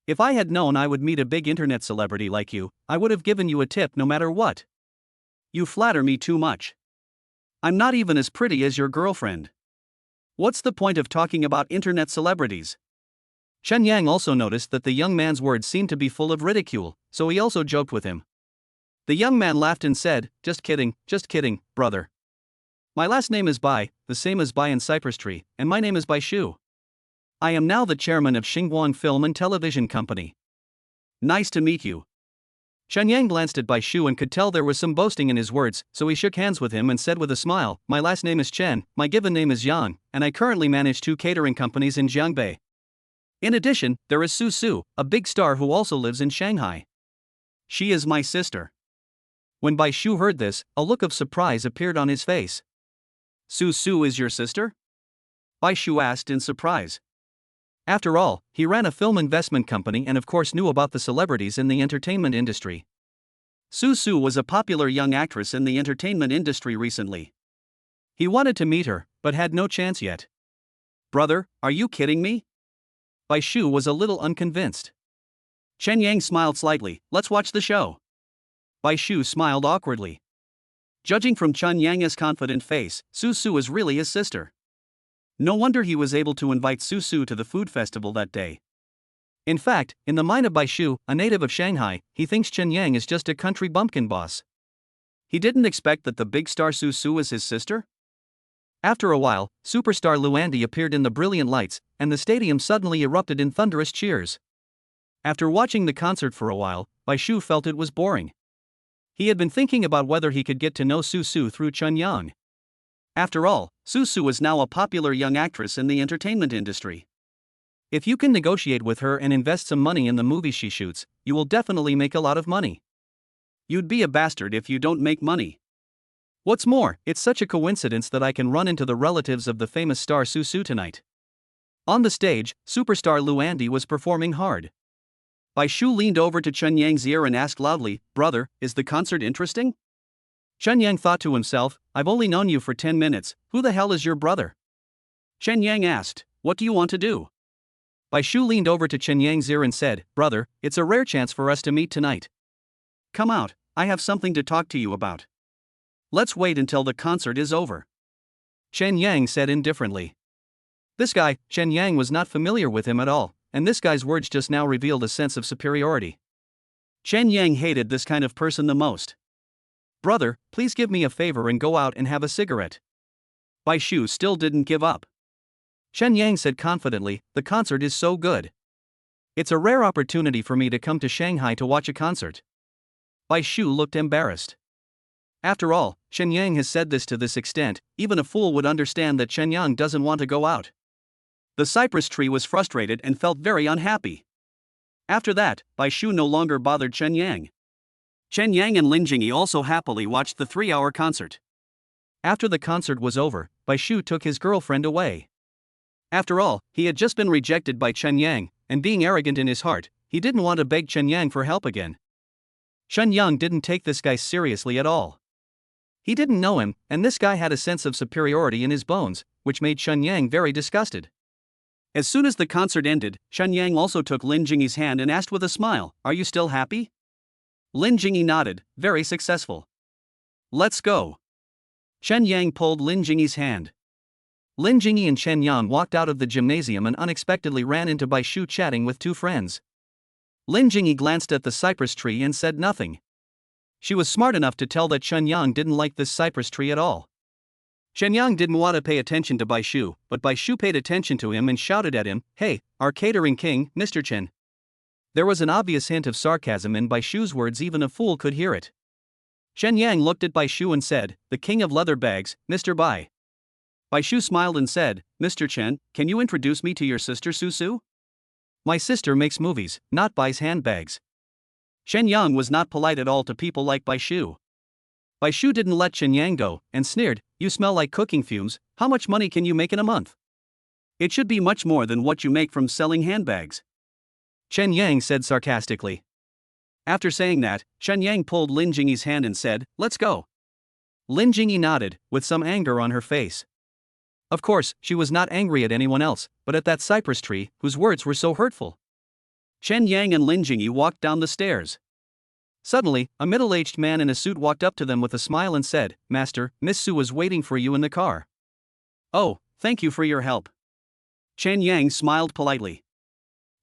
If I had known I would meet a big internet celebrity like you, I would have given you a tip no matter what. You flatter me too much. I'm not even as pretty as your girlfriend. What's the point of talking about internet celebrities?" Chen Yang also noticed that the young man's words seemed to be full of ridicule, so he also joked with him. The young man laughed and said, just kidding, brother. My last name is Bai, the same as Bai and Cypress Tree, and my name is Bai Shu. I am now the chairman of Xinguang Film and Television Company. Nice to meet you." Chen Yang glanced at Bai Shu and could tell there was some boasting in his words, so he shook hands with him and said with a smile, "My last name is Chen, my given name is Yang, and I currently manage 2 catering companies in Jiangbei. In addition, there is Su Su, a big star who also lives in Shanghai. She is my sister." When Bai Shu heard this, a look of surprise appeared on his face. "Su Su is your sister?" Bai Shu asked in surprise. After all, he ran a film investment company and of course knew about the celebrities in the entertainment industry. Su Su was a popular young actress in the entertainment industry recently. He wanted to meet her, but had no chance yet. "Brother, are you kidding me?" Bai Shu was a little unconvinced. Chen Yang smiled slightly. "Let's watch the show." Bai Shu smiled awkwardly. Judging from Chen Yang's confident face, Su Su is really his sister. No wonder he was able to invite Su Su to the food festival that day. In fact, in the mind of Bai Shu, a native of Shanghai, he thinks Chen Yang is just a country bumpkin boss. He didn't expect that the big star Su Su is his sister? After a while, superstar Luandi appeared in the brilliant lights, and the stadium suddenly erupted in thunderous cheers. After watching the concert for a while, Bai Shu felt it was boring. He had been thinking about whether he could get to know Su Su through Chen Yang. After all, Su Su is now a popular young actress in the entertainment industry. If you can negotiate with her and invest some money in the movies she shoots, you will definitely make a lot of money. You'd be a bastard if you don't make money. What's more, it's such a coincidence that I can run into the relatives of the famous star Su Su tonight. On the stage, superstar Luandi was performing hard. Bai Shu leaned over to Chen Yang's ear and asked loudly, "Brother, is the concert interesting?" Chen Yang thought to himself, "I've only known you for 10 minutes, who the hell is your brother?" Chen Yang asked, "What do you want to do?" Bai Shu leaned over to Chen Yang's ear and said, "Brother, it's a rare chance for us to meet tonight. Come out, I have something to talk to you about. Let's wait until the concert is over." Chen Yang said indifferently. This guy, Chen Yang, was not familiar with him at all, and this guy's words just now revealed a sense of superiority. Chen Yang hated this kind of person the most. "Brother, please give me a favor and go out and have a cigarette." Bai Shu still didn't give up. Chen Yang said confidently, "The concert is so good. It's a rare opportunity for me to come to Shanghai to watch a concert." Bai Shu looked embarrassed. After all, Chen Yang has said this to this extent, even a fool would understand that Chen Yang doesn't want to go out. The cypress tree was frustrated and felt very unhappy. After that, Bai Shu no longer bothered Chen Yang. Chen Yang and Lin Jingyi also happily watched the 3-hour concert. After the concert was over, Bai Shu took his girlfriend away. After all, he had just been rejected by Chen Yang, and being arrogant in his heart, he didn't want to beg Chen Yang for help again. Chen Yang didn't take this guy seriously at all. He didn't know him, and this guy had a sense of superiority in his bones, which made Chen Yang very disgusted. As soon as the concert ended, Chen Yang also took Lin Jingyi's hand and asked with a smile, "Are you still happy?" Lin Jingyi nodded, very successful. "Let's go." Chen Yang pulled Lin Jingyi's hand. Lin Jingyi and Chen Yang walked out of the gymnasium and unexpectedly ran into Bai Shu chatting with two friends. Lin Jingyi glanced at the cypress tree and said nothing. She was smart enough to tell that Chen Yang didn't like this cypress tree at all. Chen Yang didn't want to pay attention to Bai Shu, but Bai Shu paid attention to him and shouted at him, "Hey, our catering king, Mr. Chen." There was an obvious hint of sarcasm in Bai Shu's words, even a fool could hear it. Chen Yang looked at Bai Shu and said, "The king of leather bags, Mr. Bai." Bai Shu smiled and said, "Mr. Chen, can you introduce me to your sister Su Su?" "My sister makes movies, not buys handbags." Chen Yang was not polite at all to people like Bai Shu. Bai Shu didn't let Chen Yang go, and sneered, "You smell like cooking fumes, how much money can you make in a month? It should be much more than what you make from selling handbags." Chen Yang said sarcastically. After saying that, Chen Yang pulled Lin Jingyi's hand and said, "Let's go." Lin Jingyi nodded, with some anger on her face. Of course, she was not angry at anyone else, but at that cypress tree, whose words were so hurtful. Chen Yang and Lin Jingyi walked down the stairs. Suddenly, a middle-aged man in a suit walked up to them with a smile and said, "Master, Miss Su was waiting for you in the car." "Oh, thank you for your help." Chen Yang smiled politely.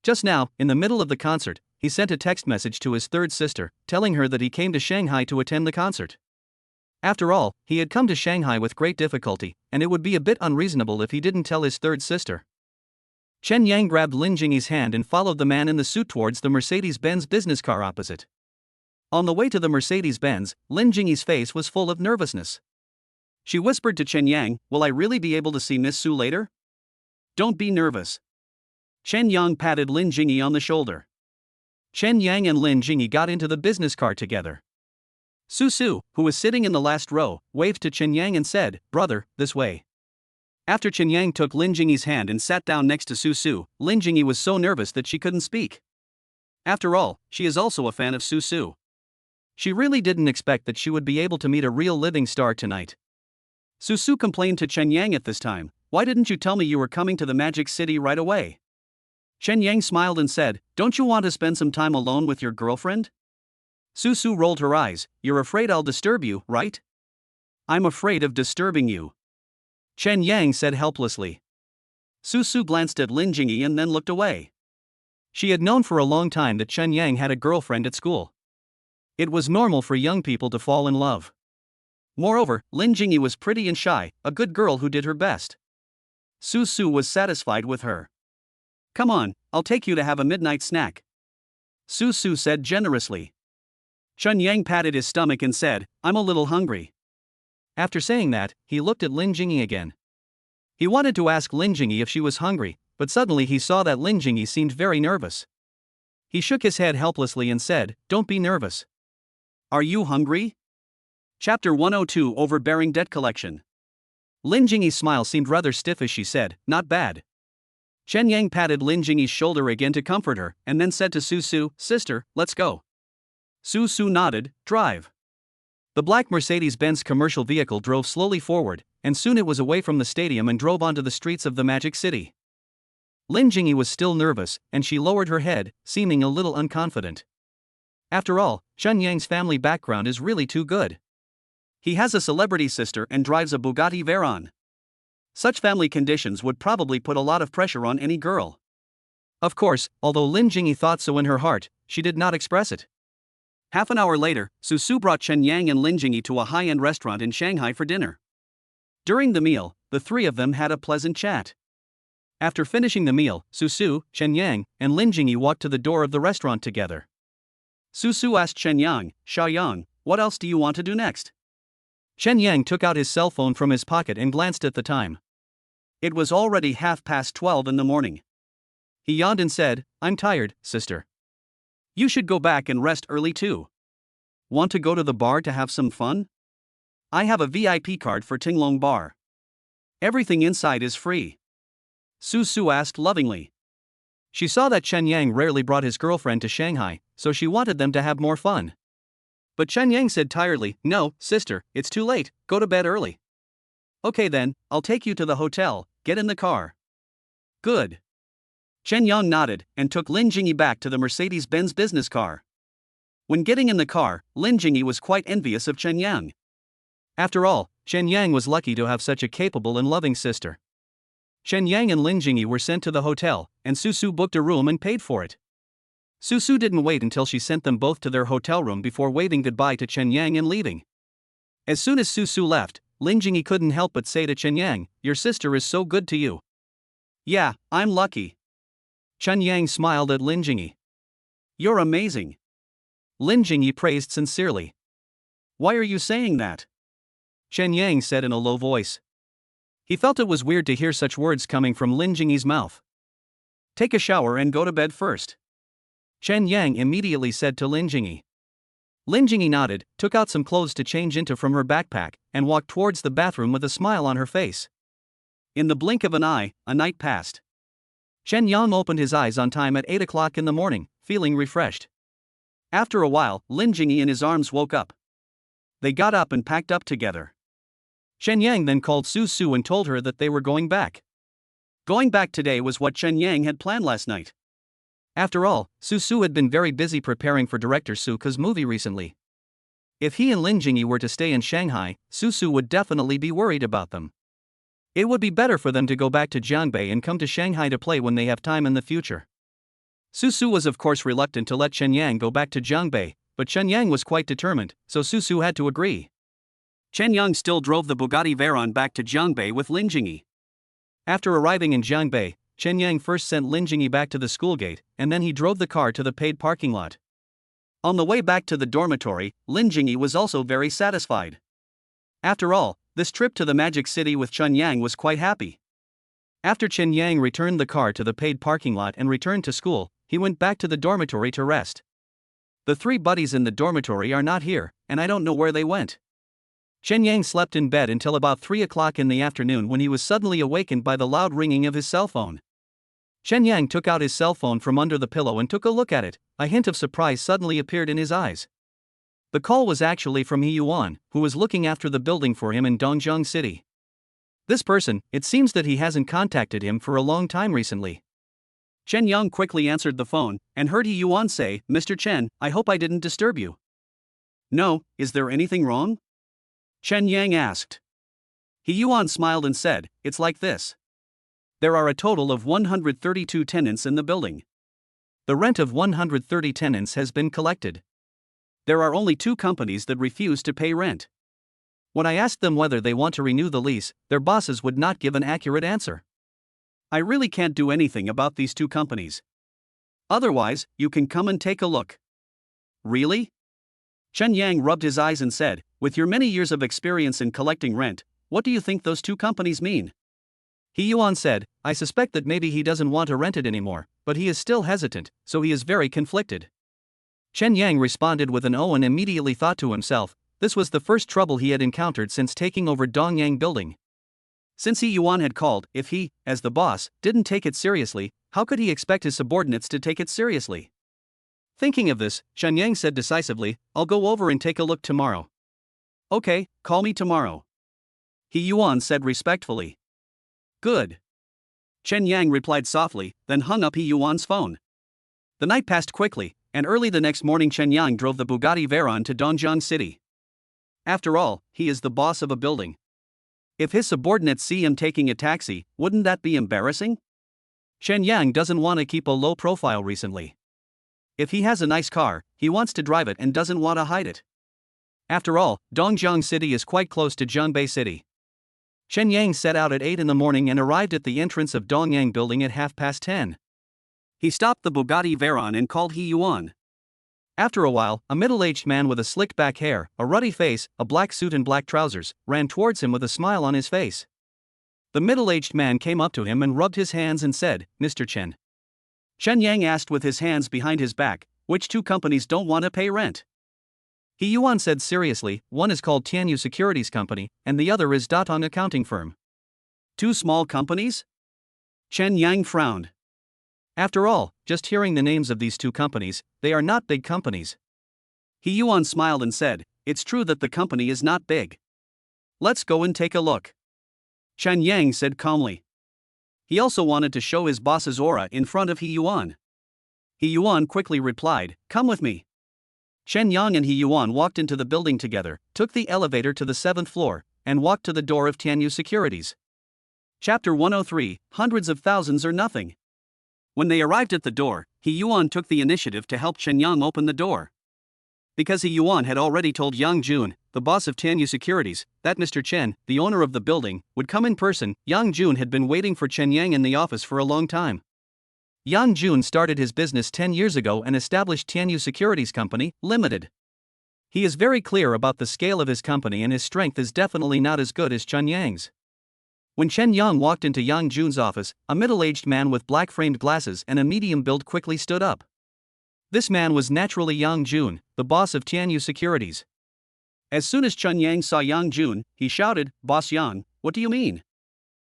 Just now, in the middle of the concert, he sent a text message to his third sister, telling her that he came to Shanghai to attend the concert. After all, he had come to Shanghai with great difficulty, and it would be a bit unreasonable if he didn't tell his third sister. Chen Yang grabbed Lin Jingyi's hand and followed the man in the suit towards the Mercedes-Benz business car opposite. On the way to the Mercedes-Benz, Lin Jingyi's face was full of nervousness. She whispered to Chen Yang, "Will I really be able to see Miss Su later?" "Don't be nervous." Chen Yang patted Lin Jingyi on the shoulder. Chen Yang and Lin Jingyi got into the business car together. Su Su, who was sitting in the last row, waved to Chen Yang and said, "Brother, this way." After Chen Yang took Lin Jingyi's hand and sat down next to Su Su, Lin Jingyi was so nervous that she couldn't speak. After all, she is also a fan of Su Su. She really didn't expect that she would be able to meet a real living star tonight. Su Su complained to Chen Yang at this time, "Why didn't you tell me you were coming to the Magic City right away?" Chen Yang smiled and said, "Don't you want to spend some time alone with your girlfriend?" Su Su rolled her eyes, "You're afraid I'll disturb you, right?" "I'm afraid of disturbing you," Chen Yang said helplessly. Su Su glanced at Lin Jingyi and then looked away. She had known for a long time that Chen Yang had a girlfriend at school. It was normal for young people to fall in love. Moreover, Lin Jingyi was pretty and shy, a good girl who did her best. Su Su was satisfied with her. "Come on, I'll take you to have a midnight snack," Su Su said generously. Chen Yang patted his stomach and said, "I'm a little hungry." After saying that, he looked at Lin Jingyi again. He wanted to ask Lin Jingyi if she was hungry, but suddenly he saw that Lin Jingyi seemed very nervous. He shook his head helplessly and said, "Don't be nervous." "Are you hungry?" Chapter 102, Overbearing Debt Collection. Lin Jingyi's smile seemed rather stiff as she said, "Not bad." Chen Yang patted Lin Jingyi's shoulder again to comfort her, and then said to Su Su, "Sister, let's go." Su Su nodded, "Drive." The black Mercedes-Benz commercial vehicle drove slowly forward, and soon it was away from the stadium and drove onto the streets of the Magic City. Lin Jingyi was still nervous, and she lowered her head, seeming a little unconfident. After all, Chen Yang's family background is really too good. He has a celebrity sister and drives a Bugatti Veyron. Such family conditions would probably put a lot of pressure on any girl. Of course, although Lin Jingyi thought so in her heart, she did not express it. Half an hour later, Su Su brought Chen Yang and Lin Jingyi to a high-end restaurant in Shanghai for dinner. During the meal, the three of them had a pleasant chat. After finishing the meal, Su Su, Chen Yang, and Lin Jingyi walked to the door of the restaurant together. Su Su asked Chen Yang, "Sha Yang, what else do you want to do next?" Chen Yang took out his cell phone from his pocket and glanced at the time. It was already 12:30 in the morning. He yawned and said, "I'm tired, sister. You should go back and rest early too." want to go to the bar to have some fun? I have a VIP card for Tinglong Bar. Everything inside is free. Su Su asked lovingly. She saw that Chen Yang rarely brought his girlfriend to Shanghai, so she wanted them to have more fun. But Chen Yang said tiredly, "No, sister, it's too late, go to bed early." "Okay then, I'll take you to the hotel, get in the car." "Good." Chen Yang nodded and took Lin Jingyi back to the Mercedes-Benz business car. When getting in the car, Lin Jingyi was quite envious of Chen Yang. After all, Chen Yang was lucky to have such a capable and loving sister. Chen Yang and Lin Jingyi were sent to the hotel, and Su Su booked a room and paid for it. Su Su didn't wait until she sent them both to their hotel room before waving goodbye to Chen Yang and leaving. As soon as Su Su left, Lin Jingyi couldn't help but say to Chen Yang, "Your sister is so good to you." "Yeah, I'm lucky." Chen Yang smiled at Lin Jingyi. "You're amazing." Lin Jingyi praised sincerely. "Why are you saying that?" Chen Yang said in a low voice. He felt it was weird to hear such words coming from Lin Jingyi's mouth. "Take a shower and go to bed first," Chen Yang immediately said to Lin Jingyi. Lin Jingyi nodded, took out some clothes to change into from her backpack, and walked towards the bathroom with a smile on her face. In the blink of an eye, a night passed. Chen Yang opened his eyes on time at 8 o'clock in the morning, feeling refreshed. After a while, Lin Jingyi in his arms woke up. They got up and packed up together. Chen Yang then called Su Su and told her that they were going back. Going back today was what Chen Yang had planned last night. After all, Su Su had been very busy preparing for director Su Ke's movie recently. If he and Lin Jingyi were to stay in Shanghai, Su Su would definitely be worried about them. It would be better for them to go back to Jiangbei and come to Shanghai to play when they have time in the future. Su Su was of course reluctant to let Chen Yang go back to Jiangbei, but Chen Yang was quite determined, so Su Su had to agree. Chen Yang still drove the Bugatti Veyron back to Jiangbei with Lin Jingyi. After arriving in Jiangbei, Chen Yang first sent Lin Jingyi back to the school gate, and then he drove the car to the paid parking lot. On the way back to the dormitory, Lin Jingyi was also very satisfied. After all, this trip to the Magic City with Chen Yang was quite happy. After Chen Yang returned the car to the paid parking lot and returned to school, he went back to the dormitory to rest. The three buddies in the dormitory are not here, and I don't know where they went. Chen Yang slept in bed until about 3 o'clock in the afternoon when he was suddenly awakened by the loud ringing of his cell phone. Chen Yang took out his cell phone from under the pillow and took a look at it. A hint of surprise suddenly appeared in his eyes. The call was actually from He Yuan, who was looking after the building for him in Dongjiang City. This person, it seems that he hasn't contacted him for a long time recently. Chen Yang quickly answered the phone, and heard He Yuan say, "Mr. Chen, I hope I didn't disturb you." "No, is there anything wrong?" Chen Yang asked. He Yuan smiled and said, "It's like this. There are a total of 132 tenants in the building. The rent of 130 tenants has been collected. There are only 2 companies that refuse to pay rent. When I asked them whether they want to renew the lease, their bosses would not give an accurate answer. I really can't do anything about these 2 companies. Otherwise, you can come and take a look." "Really?" Chen Yang rubbed his eyes and said, "With your many years of experience in collecting rent, what do you think those 2 companies mean?" He Yuan said, "I suspect that maybe he doesn't want to rent it anymore, but he is still hesitant, so he is very conflicted." Chen Yang responded with an "oh" and immediately thought to himself, this was the first trouble he had encountered since taking over Dongyang building. Since He Yuan had called, if he, as the boss, didn't take it seriously, how could he expect his subordinates to take it seriously? Thinking of this, Chen Yang said decisively, "I'll go over and take a look tomorrow." "Okay, call me tomorrow," He Yuan said respectfully. "Good." Chen Yang replied softly, then hung up He Yuan's phone. The night passed quickly, and early the next morning Chen Yang drove the Bugatti Veyron to Dongjiang City. After all, he is the boss of a building. If his subordinates see him taking a taxi, wouldn't that be embarrassing? Chen Yang doesn't want to keep a low profile recently. If he has a nice car, he wants to drive it and doesn't want to hide it. After all, Dongjiang City is quite close to Jiangbei City. Chen Yang set out at 8 in the morning and arrived at the entrance of Dongyang building at 10:30. He stopped the Bugatti Veyron and called He Yuan. After a while, a middle-aged man with a slicked back hair, a ruddy face, a black suit and black trousers, ran towards him with a smile on his face. The middle-aged man came up to him and rubbed his hands and said, "Mr. Chen." Chen Yang asked with his hands behind his back, "Which 2 companies don't want to pay rent?" He Yuan said seriously, one is called Tianyu Securities Company, and the other is Datong Accounting Firm. Two small companies? Chen Yang frowned. After all, just hearing the names of these two companies, they are not big companies. He Yuan smiled and said, it's true that the company is not big. Let's go and take a look. Chen Yang said calmly. He also wanted to show his boss's aura in front of He Yuan. He Yuan quickly replied, come with me. Chen Yang and He Yuan walked into the building together, took the elevator to the 7th floor, and walked to the door of Tianyu Securities. Chapter 103, Hundreds of Thousands or Nothing. When they arrived at the door, He Yuan took the initiative to help Chen Yang open the door. Because He Yuan had already told Yang Jun, the boss of Tianyu Securities, that Mr. Chen, the owner of the building, would come in person, Yang Jun had been waiting for Chen Yang in the office for a long time. Yang Jun started his business 10 years ago and established Tianyu Securities Company, Limited. He is very clear about the scale of his company and his strength is definitely not as good as Chen Yang's. When Chen Yang walked into Yang Jun's office, a middle-aged man with black-framed glasses and a medium build quickly stood up. This man was naturally Yang Jun, the boss of Tianyu Securities. As soon as Chen Yang saw Yang Jun, he shouted, Boss Yang, what do you mean?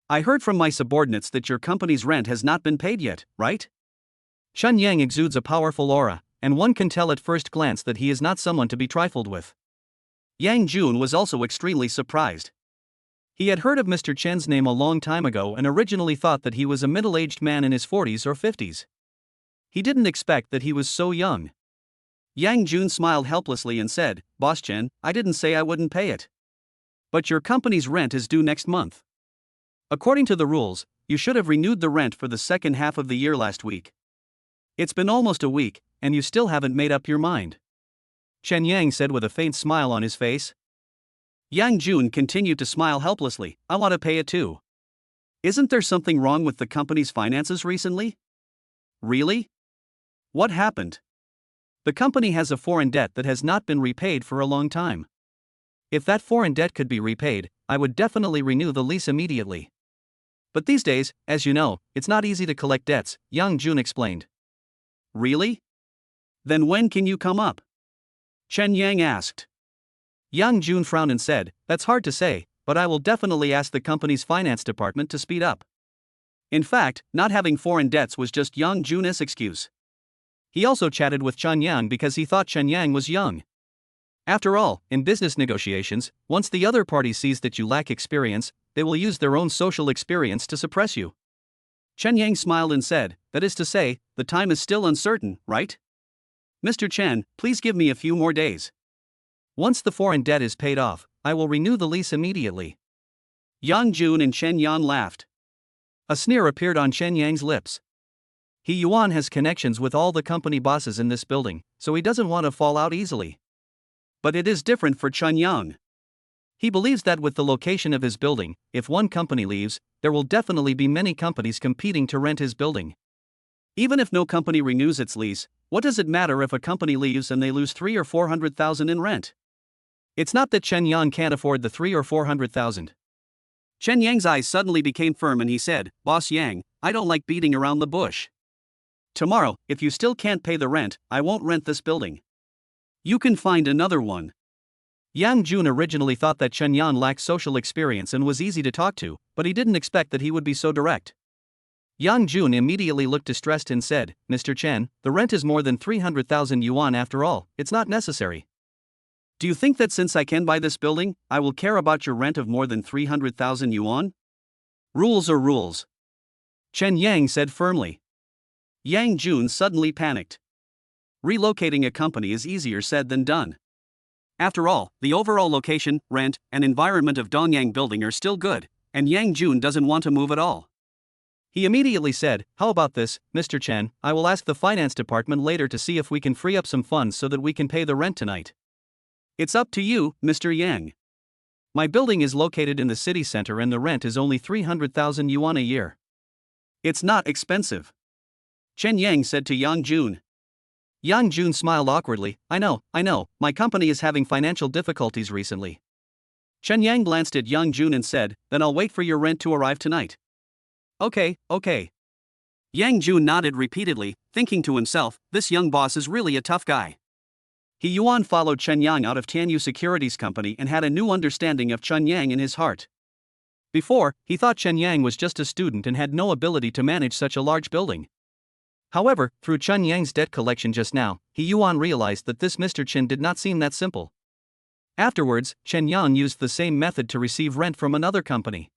I heard from my subordinates that your company's rent has not been paid yet, right? Chen Yang exudes a powerful aura, and one can tell at first glance that he is not someone to be trifled with. Yang Jun was also extremely surprised. He had heard of Mr. Chen's name a long time ago and originally thought that he was a middle-aged man in his 40s or 50s. He didn't expect that he was so young. Yang Jun smiled helplessly and said, Boss Chen, I didn't say I wouldn't pay it. But your company's rent is due next month. According to the rules, you should have renewed the rent for the second half of the year last week. It's been almost a week, and you still haven't made up your mind. Chen Yang said with a faint smile on his face. Yang Jun continued to smile helplessly, I want to pay it too. Isn't there something wrong with the company's finances recently? Really? What happened? The company has a foreign debt that has not been repaid for a long time. If that foreign debt could be repaid, I would definitely renew the lease immediately. But these days, as you know, it's not easy to collect debts, Yang Jun explained. Really? Then when can you come up? Chen Yang asked. Yang Jun frowned and said, that's hard to say, but I will definitely ask the company's finance department to speed up. In fact, not having foreign debts was just Yang Jun's excuse. He also chatted with Chen Yang because he thought Chen Yang was young. After all, in business negotiations, once the other party sees that you lack experience, they will use their own social experience to suppress you. Chen Yang smiled and said, that is to say, the time is still uncertain, right? Mr. Chen, please give me a few more days. Once the foreign debt is paid off, I will renew the lease immediately. Yang Jun and Chen Yan laughed. A sneer appeared on Chen Yang's lips. He Yuan has connections with all the company bosses in this building, so he doesn't want to fall out easily. But it is different for Chen Yang. He believes that with the location of his building, if one company leaves, there will definitely be many companies competing to rent his building. Even if no company renews its lease, what does it matter if a company leaves and they lose 3 or 400,000 in rent? It's not that Chen Yang can't afford the 3 or 400,000. Chen Yang's eyes suddenly became firm and he said, Boss Yang, I don't like beating around the bush. Tomorrow, if you still can't pay the rent, I won't rent this building. You can find another one. Yang Jun originally thought that Chen Yan lacked social experience and was easy to talk to, but he didn't expect that he would be so direct. Yang Jun immediately looked distressed and said, Mr. Chen, the rent is more than 300,000 yuan after all, it's not necessary. Do you think that since I can buy this building, I will care about your rent of more than 300,000 yuan? Rules are rules. Chen Yang said firmly. Yang Jun suddenly panicked. Relocating a company is easier said than done. After all, the overall location, rent, and environment of Dongyang building are still good, and Yang Jun doesn't want to move at all. He immediately said, how about this, Mr. Chen, I will ask the finance department later to see if we can free up some funds so that we can pay the rent tonight. It's up to you, Mr. Yang. My building is located in the city center and the rent is only 300,000 yuan a year. It's not expensive. Chen Yang said to Yang Jun. Yang Jun smiled awkwardly, I know, my company is having financial difficulties recently. Chen Yang glanced at Yang Jun and said, then I'll wait for your rent to arrive tonight. Okay. Yang Jun nodded repeatedly, thinking to himself, this young boss is really a tough guy. He Yuan followed Chen Yang out of Tianyu Securities Company and had a new understanding of Chen Yang in his heart. Before, he thought Chen Yang was just a student and had no ability to manage such a large building. However, through Chen Yang's debt collection just now, He Yuan realized that this Mr. Chen did not seem that simple. Afterwards, Chen Yang used the same method to receive rent from another company.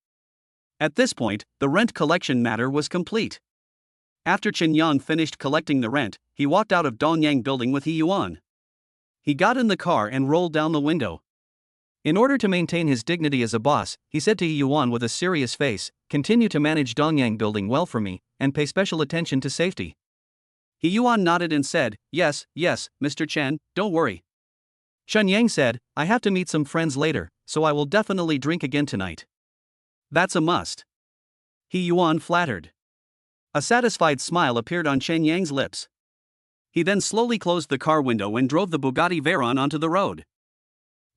At this point, the rent collection matter was complete. After Chen Yang finished collecting the rent, he walked out of Dongyang building with He Yuan. He got in the car and rolled down the window. In order to maintain his dignity as a boss, he said to He Yuan with a serious face, "Continue to manage Dongyang building well for me, and pay special attention to safety." He Yuan nodded and said, "Yes, Mr. Chen, don't worry." Chen Yang said, "I have to meet some friends later, so I will definitely drink again tonight." "That's a must." He Yuan flattered. A satisfied smile appeared on Chen Yang's lips. He then slowly closed the car window and drove the Bugatti Veyron onto the road.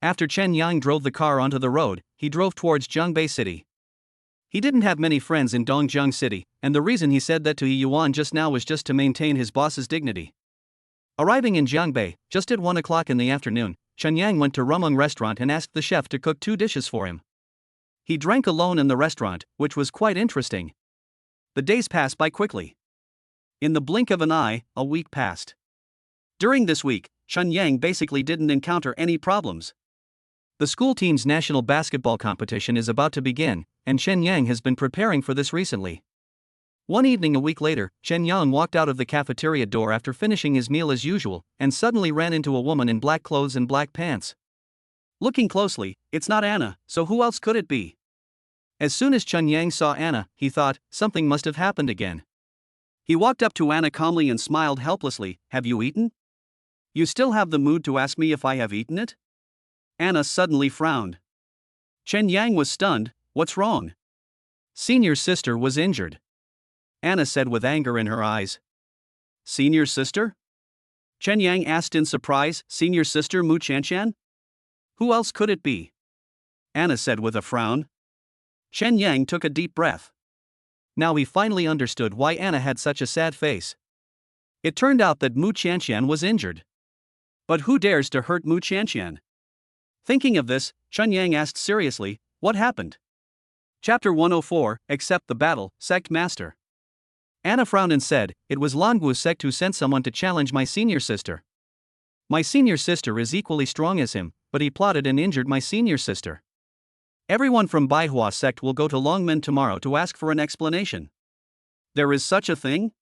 After Chen Yang drove the car onto the road, he drove towards Jiangbei City. He didn't have many friends in Dongjiang City, and the reason he said that to He Yuan just now was just to maintain his boss's dignity. Arriving in Jiangbei, just at 1 o'clock in the afternoon, Chen Yang went to Rumung restaurant and asked the chef to cook 2 dishes for him. He drank alone in the restaurant, which was quite interesting. The days passed by quickly. In the blink of an eye, a week passed. During this week, Chen Yang basically didn't encounter any problems. The school team's national basketball competition is about to begin, and Chen Yang has been preparing for this recently. One evening a week later, Chen Yang walked out of the cafeteria door after finishing his meal as usual, and suddenly ran into a woman in black clothes and black pants. Looking closely, it's not Anna, so who else could it be? As soon as Chen Yang saw Anna, he thought, something must have happened again. He walked up to Anna calmly and smiled helplessly. "Have you eaten? You still have the mood to ask me if I have eaten it?" Anna suddenly frowned. Chen Yang was stunned. "What's wrong?" "Senior's sister was injured," Anna said with anger in her eyes. "Senior's sister?" Chen Yang asked in surprise. "Senior sister Mu Chanshan? Who else could it be?" Anna said with a frown. Chen Yang took a deep breath. Now he finally understood why Anna had such a sad face. It turned out that Mu Chanshan was injured. But who dares to hurt Mu Chanshan? Thinking of this, Chen Yang asked seriously, "What happened?" Chapter 104, Accept the Battle, Sect Master. Anna frowned and said, "It was Longwu sect who sent someone to challenge my senior sister. My senior sister is equally strong as him, but he plotted and injured my senior sister. Everyone from Baihua sect will go to Longmen tomorrow to ask for an explanation." "There is such a thing?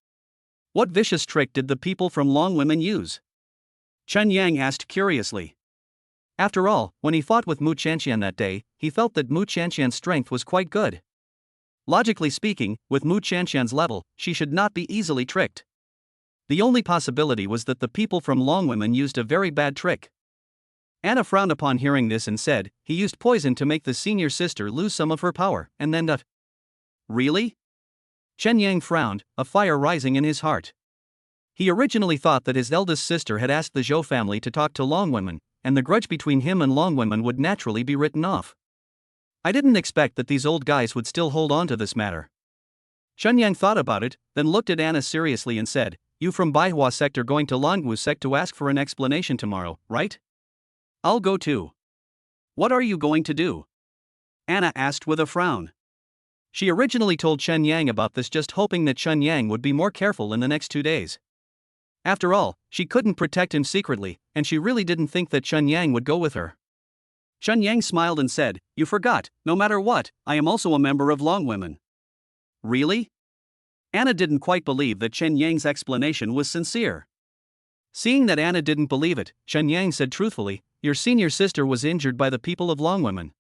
What vicious trick did the people from Longwomen use?" Chen Yang asked curiously. After all, when he fought with Mu Chanshan that day, he felt that Mu Chanshan's strength was quite good. Logically speaking, with Mu Chanshan's level, she should not be easily tricked. The only possibility was that the people from Longwomen used a very bad trick. Anna frowned upon hearing this and said, "He used poison to make the senior sister lose some of her power, and then that." "Really?" Chen Yang frowned, a fire rising in his heart. He originally thought that his eldest sister had asked the Zhou family to talk to Longwomen, and the grudge between him and Longwomen would naturally be written off. "I didn't expect that these old guys would still hold on to this matter." Chen Yang thought about it, then looked at Anna seriously and said, "You from Baihua sect are going to Longwu sect to ask for an explanation tomorrow, right?" "I'll go too." "What are you going to do?" Anna asked with a frown. She originally told Chen Yang about this just hoping that Chen Yang would be more careful in the next 2 days. After all, she couldn't protect him secretly, and she really didn't think that Chen Yang would go with her. Chen Yang smiled and said, "You forgot, no matter what, I am also a member of Longwomen." "Really?" Anna didn't quite believe that Chen Yang's explanation was sincere. Seeing that Anna didn't believe it, Chen Yang said truthfully, "Your senior sister was injured by the people of Longwomen.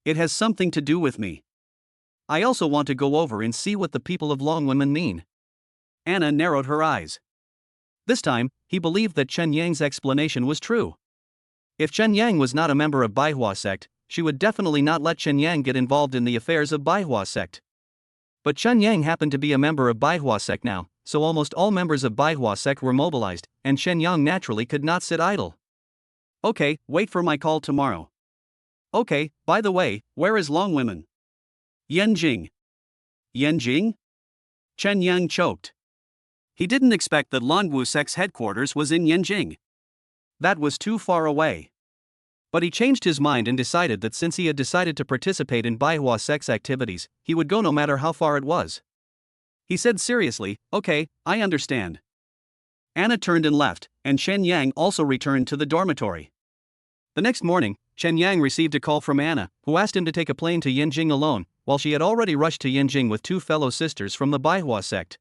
It has something to do with me. I also want to go over and see what the people of Longwomen mean." Anna narrowed her eyes. This time, he believed that Chen Yang's explanation was true. If Chen Yang was not a member of Baihua sect, she would definitely not let Chen Yang get involved in the affairs of Baihua sect. But Chen Yang happened to be a member of Baihua sect now, so almost all members of Baihua sect were mobilized, and Chen Yang naturally could not sit idle. "Okay, wait for my call tomorrow." "Okay, by the way, where is Longwomen?" "Yanjing." "Yanjing?" Chen Yang choked. He didn't expect that Longwu sect's headquarters was in Yanjing. That was too far away. But he changed his mind and decided that since he had decided to participate in manhwa sex activities, he would go no matter how far it was. He said seriously, "Okay, I understand." Anna turned and left, and Chen Yang also returned to the dormitory. The next morning, Chen Yang received a call from Anna, who asked him to take a plane to Yinjing alone, while she had already rushed to Yinjing with two fellow sisters from the manhwa sect.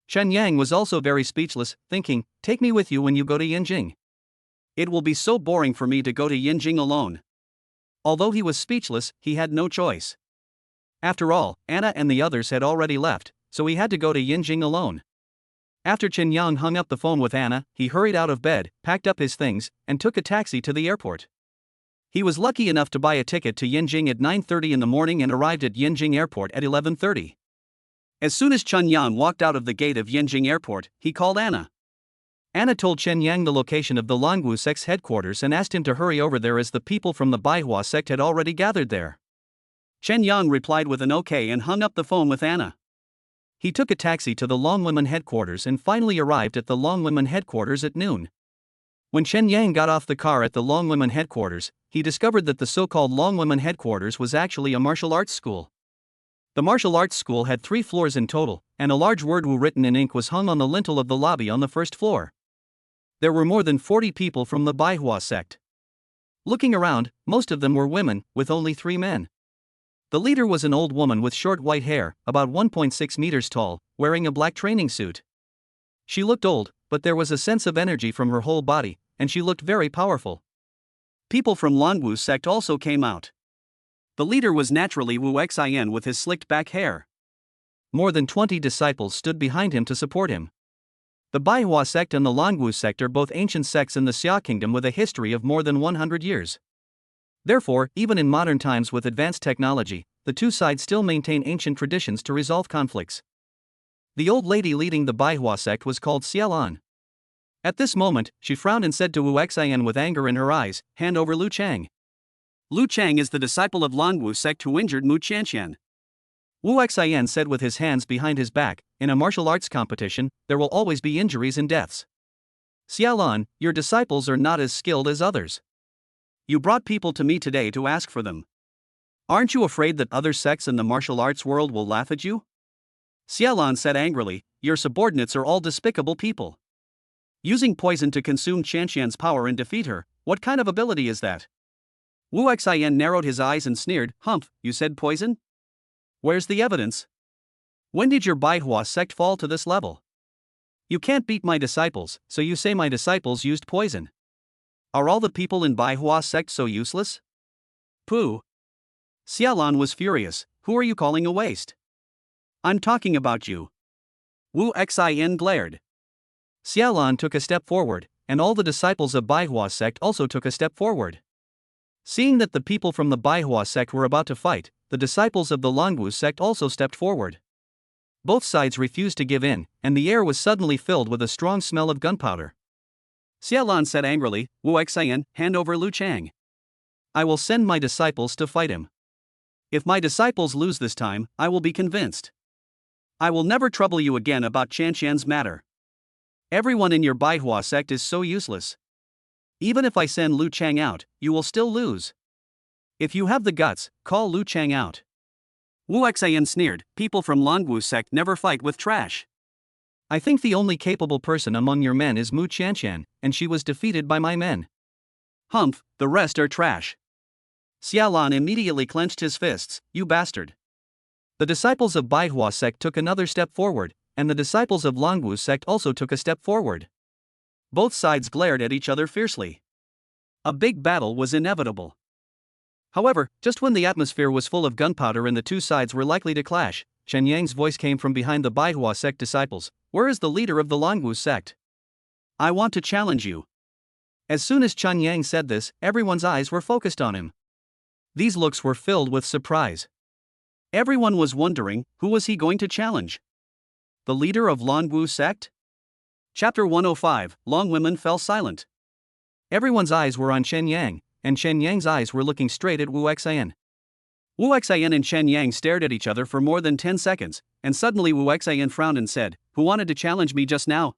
Chen Yang was also very speechless, thinking, "Take me with you when you go to Yinjing. It will be so boring for me to go to Yinjing alone." Although he was speechless, he had no choice. After all, Anna and the others had already left, so he had to go to Yinjing alone. After Chen Yang hung up the phone with Anna, he hurried out of bed, packed up his things, and took a taxi to the airport. He was lucky enough to buy a ticket to Yinjing at 9:30 in the morning and arrived at Yinjing Airport at 11:30. As soon as Chen Yang walked out of the gate of Yinjing Airport, he called Anna. Anna told Chen Yang the location of the Longwu sect's headquarters and asked him to hurry over there as the people from the manhwa sect had already gathered there. Chen Yang replied with an okay and hung up the phone with Anna. He took a taxi to the Longwomen headquarters and finally arrived at the Longwomen headquarters at noon. When Chen Yang got off the car at the Longwomen headquarters, he discovered that the so-called Longwomen headquarters was actually a martial arts school. The martial arts school had 3 floors in total, and a large word Wu written in ink was hung on the lintel of the lobby on the first floor. There were more than 40 people from the manhwa sect. Looking around, most of them were women, with only 3 men. The leader was an old woman with short white hair, about 1.6 meters tall, wearing a black training suit. She looked old, but there was a sense of energy from her whole body, and she looked very powerful. People from Longwu sect also came out. The leader was naturally Wu Xin with his slicked back hair. More than 20 disciples stood behind him to support him. The manhwa sect and the Longwu sect are both ancient sects in the Xia kingdom with a history of more than 100 years. Therefore, even in modern times with advanced technology, the two sides still maintain ancient traditions to resolve conflicts. The old lady leading the manhwa sect was called Xiaolan. At this moment, she frowned and said to Wu Xian with anger in her eyes, "Hand over Lu Chang." Lu Chang is the disciple of Longwu sect who injured Mu Qianqian. Wu Xian said with his hands behind his back, "In a martial arts competition, there will always be injuries and deaths. Xiaolan, your disciples are not as skilled as others. You brought people to me today to ask for them. Aren't you afraid that other sects in the martial arts world will laugh at you?" Xiaolan said angrily, "Your subordinates are all despicable people. Using poison to consume Qianqian's power and defeat her, what kind of ability is that?" Wu Xian narrowed his eyes and sneered, "Humph, you said poison? Where's the evidence? When did your manhwa sect fall to this level? You can't beat my disciples, so you say my disciples used poison. Are all the people in manhwa sect so useless? Pooh." Xiaolan was furious. "Who are you calling a waste? I'm talking about you." Wu Xin glared. Xiaolan took a step forward, and all the disciples of manhwa sect also took a step forward. Seeing that the people from the manhwa sect were about to fight, the disciples of the Longwu sect also stepped forward. Both sides refused to give in, and the air was suddenly filled with a strong smell of gunpowder. Xiaolan said angrily, "Wu Xian, hand over Lu Chang. I will send my disciples to fight him. If my disciples lose this time, I will be convinced. I will never trouble you again about Qianqian's matter. Everyone in your manhwa sect is so useless. Even if I send Lu Chang out, you will still lose. If you have the guts, call Lu Chang out." Wu Xian sneered, "People from Longwu sect never fight with trash. I think the only capable person among your men is Mu Qianqian, and she was defeated by my men. Humph, the rest are trash." Xiaolan immediately clenched his fists, "You bastard." The disciples of manhwa sect took another step forward, and the disciples of Longwu sect also took a step forward. Both sides glared at each other fiercely. A big battle was inevitable. However, just when the atmosphere was full of gunpowder and the two sides were likely to clash, Chen Yang's voice came from behind the manhwa sect disciples. "Where is the leader of the Longwu sect? I want to challenge you." As soon as Chen Yang said this, everyone's eyes were focused on him. These looks were filled with surprise. Everyone was wondering, who was he going to challenge? The leader of Longwu sect? Chapter 105, Long Women Fell Silent. Everyone's eyes were on Chen Yang, and Chen Yang's eyes were looking straight at Wu Xian. Wu Xian and Chen Yang stared at each other for more than 10 seconds, and suddenly Wu Xian frowned and said, "Who wanted to challenge me just now?"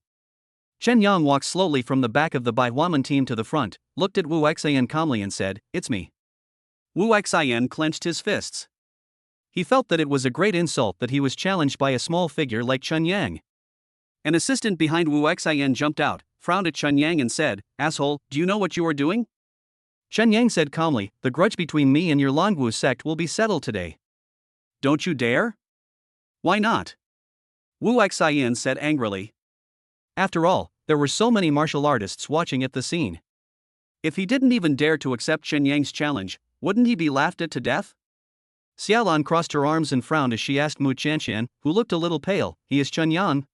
Chen Yang walked slowly from the back of the Bai Huaman team to the front, looked at Wu Xian calmly and said, "It's me." Wu Xian clenched his fists. He felt that it was a great insult that he was challenged by a small figure like Chen Yang. An assistant behind Wu Xian jumped out, frowned at Chen Yang and said, "Asshole, do you know what you are doing?" Chen Yang said calmly, "The grudge between me and your Longwu sect will be settled today." "Don't you dare?" "Why not?" Wu Xian said angrily. After all, there were so many martial artists watching at the scene. If he didn't even dare to accept Chen Yang's challenge, wouldn't he be laughed at to death? Xiaolan crossed her arms and frowned as she asked Mu Chanxian, who looked a little pale, "He is Chen Yan?"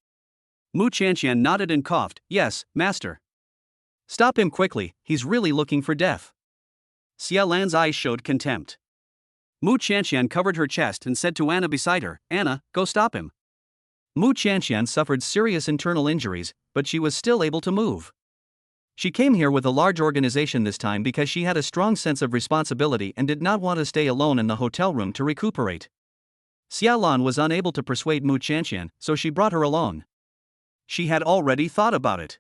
Mu Chanxian nodded and coughed, "Yes, master." "Stop him quickly, he's really looking for death." Xiaolan's eyes showed contempt. Mu Chanxian covered her chest and said to Anna beside her, "Anna, go stop him." Mu Chanxian suffered serious internal injuries, but she was still able to move. She came here with a large organization this time because she had a strong sense of responsibility and did not want to stay alone in the hotel room to recuperate. Xiaolan was unable to persuade Mu Chanxian, so she brought her along. She had already thought about it.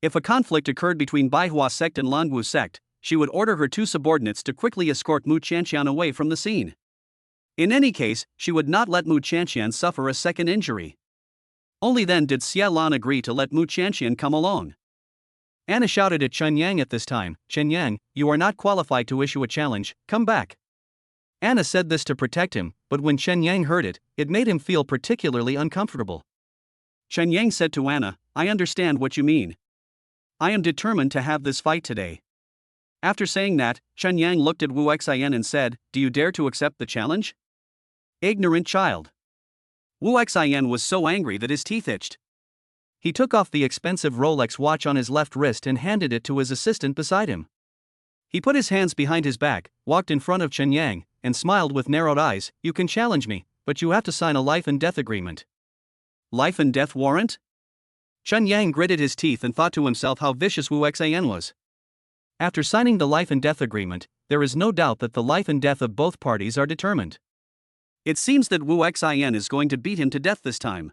If a conflict occurred between Baihua sect and Longwu sect, she would order her two subordinates to quickly escort Mu Chanxian away from the scene. In any case, she would not let Mu Chanxian suffer a second injury. Only then did Xiaolan agree to let Mu Chanxian come along. Anna shouted at Chen Yang at this time, "Chen Yang, you are not qualified to issue a challenge, come back." Anna said this to protect him, but when Chen Yang heard it, it made him feel particularly uncomfortable. Chen Yang said to Anna, "I understand what you mean. I am determined to have this fight today." After saying that, Chen Yang looked at Wu Xian and said, "Do you dare to accept the challenge?" Ignorant child. Wu Xian was so angry that his teeth itched. He took off the expensive Rolex watch on his left wrist and handed it to his assistant beside him. He put his hands behind his back, walked in front of Chen Yang, and smiled with narrowed eyes, "You can challenge me, but you have to sign a life and death agreement." Life and death warrant? Chen Yang gritted his teeth and thought to himself how vicious Wu Xian was. After signing the life and death agreement, there is no doubt that the life and death of both parties are determined. It seems that Wu Xian is going to beat him to death this time.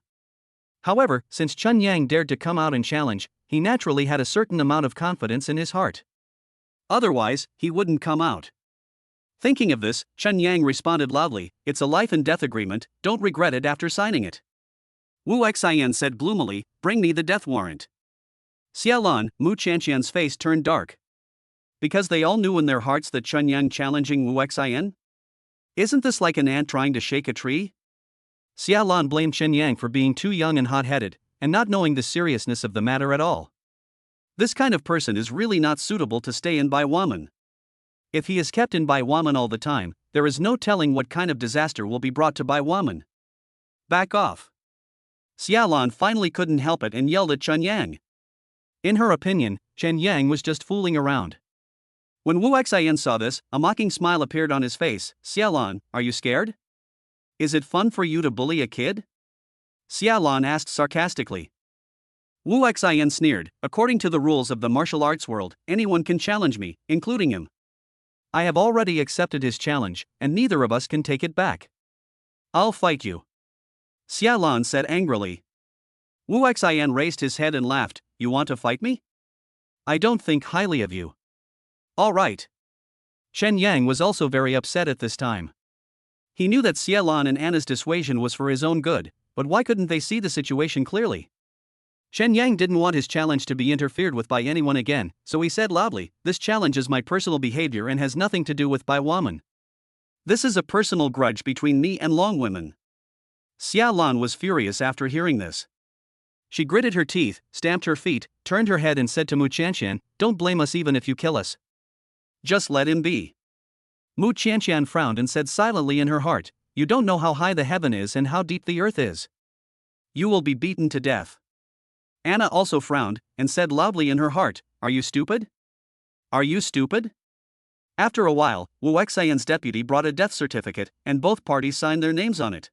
However, since Chen Yang dared to come out and challenge, he naturally had a certain amount of confidence in his heart. Otherwise, he wouldn't come out. Thinking of this, Chen Yang responded loudly, "It's a life and death agreement, don't regret it after signing it." Wu Xian said gloomily, "Bring me the death warrant." Xiaolan, Mu Chanxian's face turned dark. Because they all knew in their hearts that Chen Yang challenging Wu Xian? Isn't this like an ant trying to shake a tree? Xiaolan blamed Chen Yang for being too young and hot-headed, and not knowing the seriousness of the matter at all. This kind of person is really not suitable to stay in Bai Huaman. If he is kept in Bai Huaman all the time, there is no telling what kind of disaster will be brought to Bai Huaman. Back off. Xiaolan finally couldn't help it and yelled at Chen Yang. In her opinion, Chen Yang was just fooling around. When Wu Xian saw this, a mocking smile appeared on his face. "Xiaolan, are you scared? Is it fun for you to bully a kid?" Xiaolan asked sarcastically. Wu Xian sneered, "According to the rules of the martial arts world, anyone can challenge me, including him. I have already accepted his challenge, and neither of us can take it back. I'll fight you." Xiaolan said angrily. Wu Xian raised his head and laughed, "You want to fight me? I don't think highly of you." "All right." Chen Yang was also very upset at this time. He knew that Xiaolan and Anna's dissuasion was for his own good, but why couldn't they see the situation clearly? Chen Yang didn't want his challenge to be interfered with by anyone again, so he said loudly, "This challenge is my personal behavior and has nothing to do with Bai Huaman. This is a personal grudge between me and Longwomen." Xiaolan was furious after hearing this. She gritted her teeth, stamped her feet, turned her head and said to Mu Chanxian, "Don't blame us even if you kill us. Just let him be." Mu Chanxian frowned and said silently in her heart, "You don't know how high the heaven is and how deep the earth is. You will be beaten to death." Anna also frowned, and said loudly in her heart, "Are you stupid? Are you stupid?" After a while, Wu Xian's deputy brought a death certificate, and both parties signed their names on it.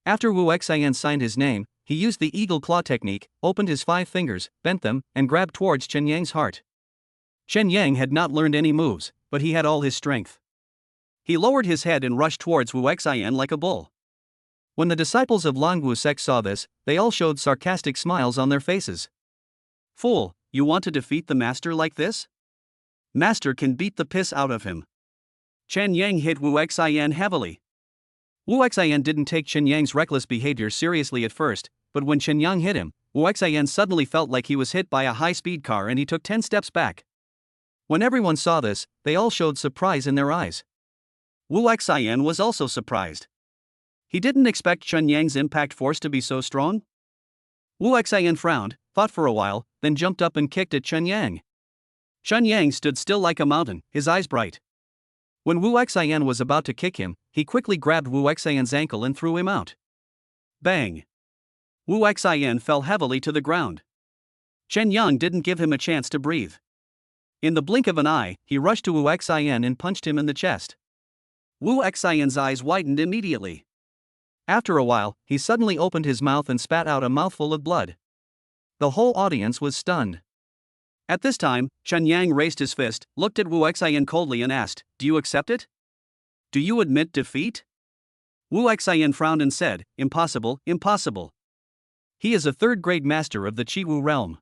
After Wu Xian signed his name, he used the eagle claw technique, opened his 5 fingers, bent them, and grabbed towards Chen Yang's heart. Chen Yang had not learned any moves, but he had all his strength. He lowered his head and rushed towards Wu Xian like a bull. When the disciples of Longwu sect saw this, they all showed sarcastic smiles on their faces. Fool, you want to defeat the master like this? Master can beat the piss out of him. Chen Yang hit Wu Xian heavily. Wu Xian didn't take Chen Yang's reckless behavior seriously at first, but when Chen Yang hit him, Wu Xian suddenly felt like he was hit by a high-speed car and he took 10 steps back. When everyone saw this, they all showed surprise in their eyes. Wu Xian was also surprised. He didn't expect Chen Yang's impact force to be so strong. Wu Xian frowned, thought for a while, then jumped up and kicked at Chen Yang. Chen Yang stood still like a mountain, his eyes bright. When Wu Xian was about to kick him, he quickly grabbed Wu Xian's ankle and threw him out. Bang! Wu Xian fell heavily to the ground. Chen Yang didn't give him a chance to breathe. In the blink of an eye, he rushed to Wu Xian and punched him in the chest. Wu Xian's eyes widened immediately. After a while, he suddenly opened his mouth and spat out a mouthful of blood. The whole audience was stunned. At this time, Chen Yang raised his fist, looked at Wu Xian coldly and asked, "Do you accept it? Do you admit defeat?" Wu Xian frowned and said, "Impossible, impossible. He is a third-grade master of the Qi-Wu realm.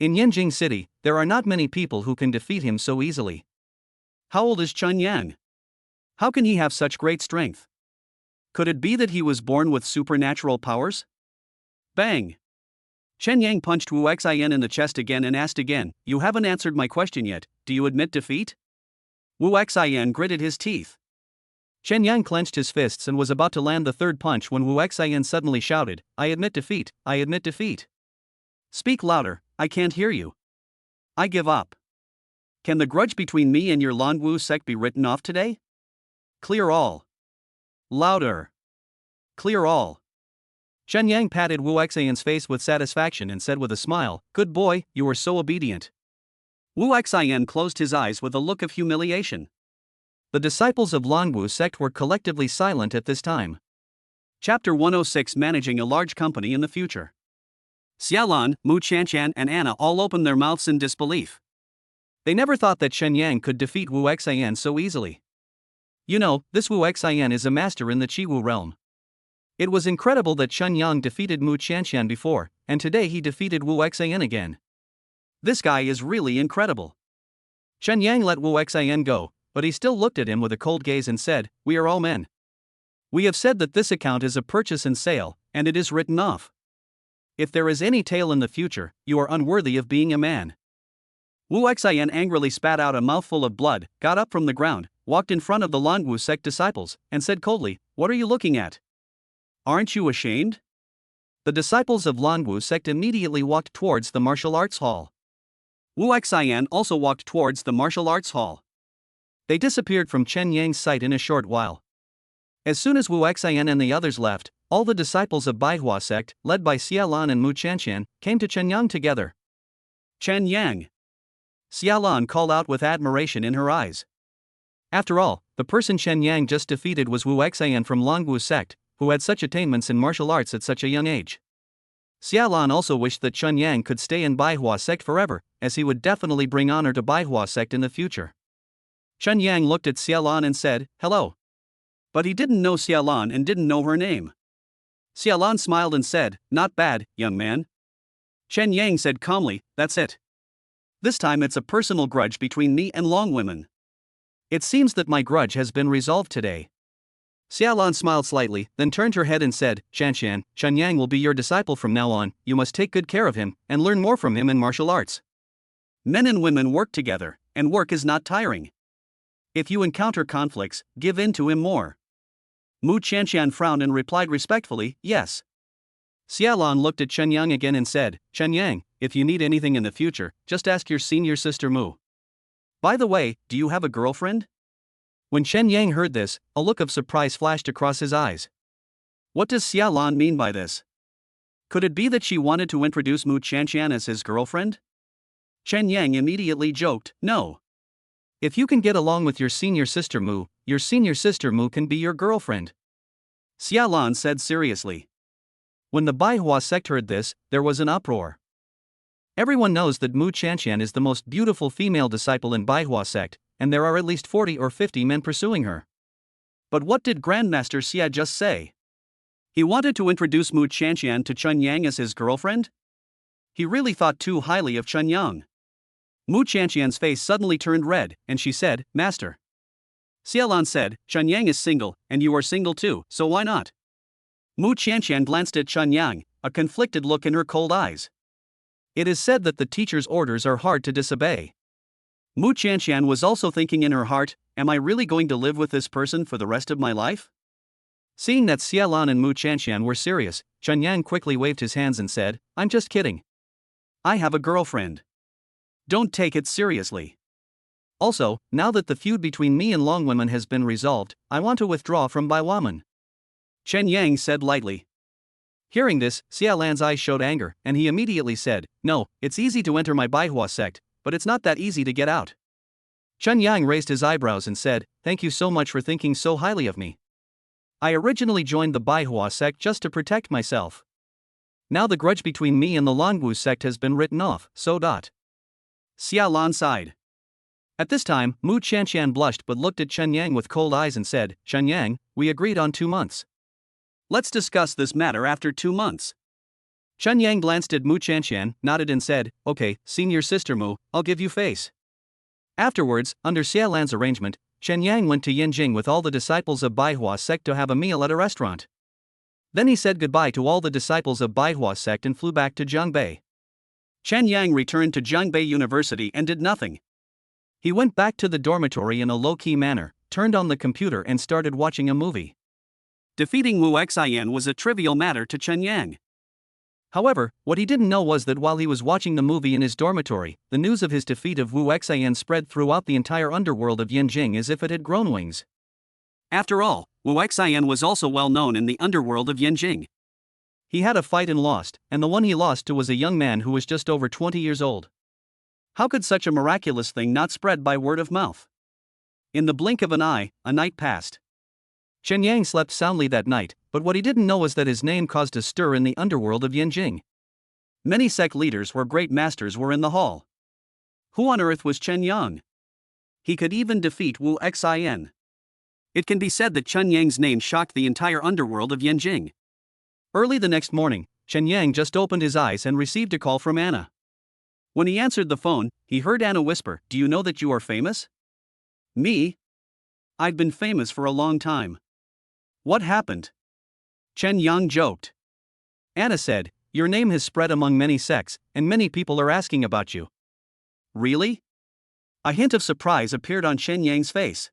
In Yanjing City, there are not many people who can defeat him so easily. How old is Chen Yang? How can he have such great strength? Could it be that he was born with supernatural powers?" Bang! Chen Yang punched Wu Xian in the chest again and asked again, "You haven't answered my question yet, do you admit defeat?" Wu Xian gritted his teeth. Chen Yang clenched his fists and was about to land the third punch when Wu Xian suddenly shouted, "I admit defeat, I admit defeat. Speak louder, I can't hear you. I give up. Can the grudge between me and your Lanwu sect be written off today? Clear all. Louder. Clear all." Chen Yang patted Wu Xian's face with satisfaction and said with a smile, "Good boy, you were so obedient." Wu Xian closed his eyes with a look of humiliation. The disciples of Lanwu sect were collectively silent at this time. Chapter 106: Managing a Large Company in the Future. Xiaolan, Mu Qianqian and Anna all opened their mouths in disbelief. They never thought that Chen Yang could defeat Wu Xian so easily. You know, this Wu Xian is a master in the Qi-Wu realm. It was incredible that Chen Yang defeated Mu Qianqian before, and today he defeated Wu Xian again. This guy is really incredible. Chen Yang let Wu Xian go, but he still looked at him with a cold gaze and said, "We are all men. We have said that this account is a purchase and sale, and it is written off. If there is any tale in the future, you are unworthy of being a man." Wu Xian angrily spat out a mouthful of blood, got up from the ground, walked in front of the Lanwu sect disciples, and said coldly, "What are you looking at? Aren't you ashamed?" The disciples of Lanwu sect immediately walked towards the martial arts hall. Wu Xian also walked towards the martial arts hall. They disappeared from Chen Yang's sight in a short while. As soon as Wu Xian and the others left, all the disciples of Baihua sect, led by Xiaolan and Mu Qianqian, came to Chen Yang together. "Chen Yang!" Xiaolan called out with admiration in her eyes. After all, the person Chen Yang just defeated was Wu Xian from Lanwu sect, who had such attainments in martial arts at such a young age. Xiaolan also wished that Chen Yang could stay in Baihua sect forever, as he would definitely bring honor to Baihua sect in the future. Chen Yang looked at Xiaolan and said, "Hello." But he didn't know Xiaolan and didn't know her name. Xiaolan smiled and said, "Not bad, young man." Chen Yang said calmly, "That's it. This time it's a personal grudge between me and Long Women. It seems that my grudge has been resolved today." Xiaolan smiled slightly, then turned her head and said, "Chen Yang will be your disciple from now on, you must take good care of him, and learn more from him in martial arts. Men and women work together, and work is not tiring. If you encounter conflicts, give in to him more." Mu Qianqian frowned and replied respectfully, "Yes." Xiaolan looked at Chen Yang again and said, "Chen Yang, if you need anything in the future, just ask your senior sister Mu. By the way, do you have a girlfriend?" When Chen Yang heard this, a look of surprise flashed across his eyes. What does Xiaolan mean by this? Could it be that she wanted to introduce Mu Qianqian as his girlfriend? Chen Yang immediately joked, "No. If you can get along with your senior sister Mu can be your girlfriend." Xiaolan said seriously. When the Baihua sect heard this, there was an uproar. Everyone knows that Mu Qianqian is the most beautiful female disciple in Baihua sect, and there are at least 40 or 50 men pursuing her. But what did Grandmaster Xia just say? He wanted to introduce Mu Qianqian to Chen Yang as his girlfriend? He really thought too highly of Chen Yang. Mu Qianqian's face suddenly turned red, and she said, Master. Xiaolan said, Chen Yang is single, and you are single too, so why not? Mu Qianqian glanced at Chen Yang, a conflicted look in her cold eyes. It is said that the teacher's orders are hard to disobey. Mu Qianqian was also thinking in her heart, am I really going to live with this person for the rest of my life? Seeing that Xiaolan and Mu Qianqian were serious, Chen Yang quickly waved his hands and said, I'm just kidding. I have a girlfriend. Don't take it seriously. Also, now that the feud between me and Longwoman has been resolved, I want to withdraw from Baiwaman. Chen Yang said lightly. Hearing this, Xiaolan's eyes showed anger, and he immediately said, No, it's easy to enter my Baihua sect, but it's not that easy to get out. Chen Yang raised his eyebrows and said, Thank you so much for thinking so highly of me. I originally joined the Baihua sect just to protect myself. Now the grudge between me and the Longwu sect has been written off, so. Xiaolan sighed. At this time, Mu Qianqian blushed but looked at Chen Yang with cold eyes and said, Chen Yang, we agreed on 2 months. Let's discuss this matter after 2 months. Chen Yang glanced at Mu Qianqian, nodded and said, Okay, senior sister Mu, I'll give you face. Afterwards, under Xiaolan's arrangement, Chen Yang went to Yanjing with all the disciples of Baihua sect to have a meal at a restaurant. Then he said goodbye to all the disciples of Baihua sect and flew back to Zhangbei. Chen Yang returned to Zhangbei University and did nothing. He went back to the dormitory in a low-key manner, turned on the computer and started watching a movie. Defeating Wu Xian was a trivial matter to Chen Yang. However, what he didn't know was that while he was watching the movie in his dormitory, the news of his defeat of Wu Xian spread throughout the entire underworld of Yanjing as if it had grown wings. After all, Wu Xian was also well known in the underworld of Yanjing. He had a fight and lost, and the one he lost to was a young man who was just over 20 years old. How could such a miraculous thing not spread by word of mouth? In the blink of an eye, a night passed. Chen Yang slept soundly that night, but what he didn't know was that his name caused a stir in the underworld of Yanjing. Many sect leaders or great masters were in the hall. Who on earth was Chen Yang? He could even defeat Wu Xian. It can be said that Chen Yang's name shocked the entire underworld of Yanjing. Early the next morning, Chen Yang just opened his eyes and received a call from Anna. When he answered the phone, he heard Anna whisper, Do you know that you are famous? Me? I've been famous for a long time. What happened? Chen Yang joked. Anna said, Your name has spread among many sects, and many people are asking about you. Really? A hint of surprise appeared on Chen Yang's face.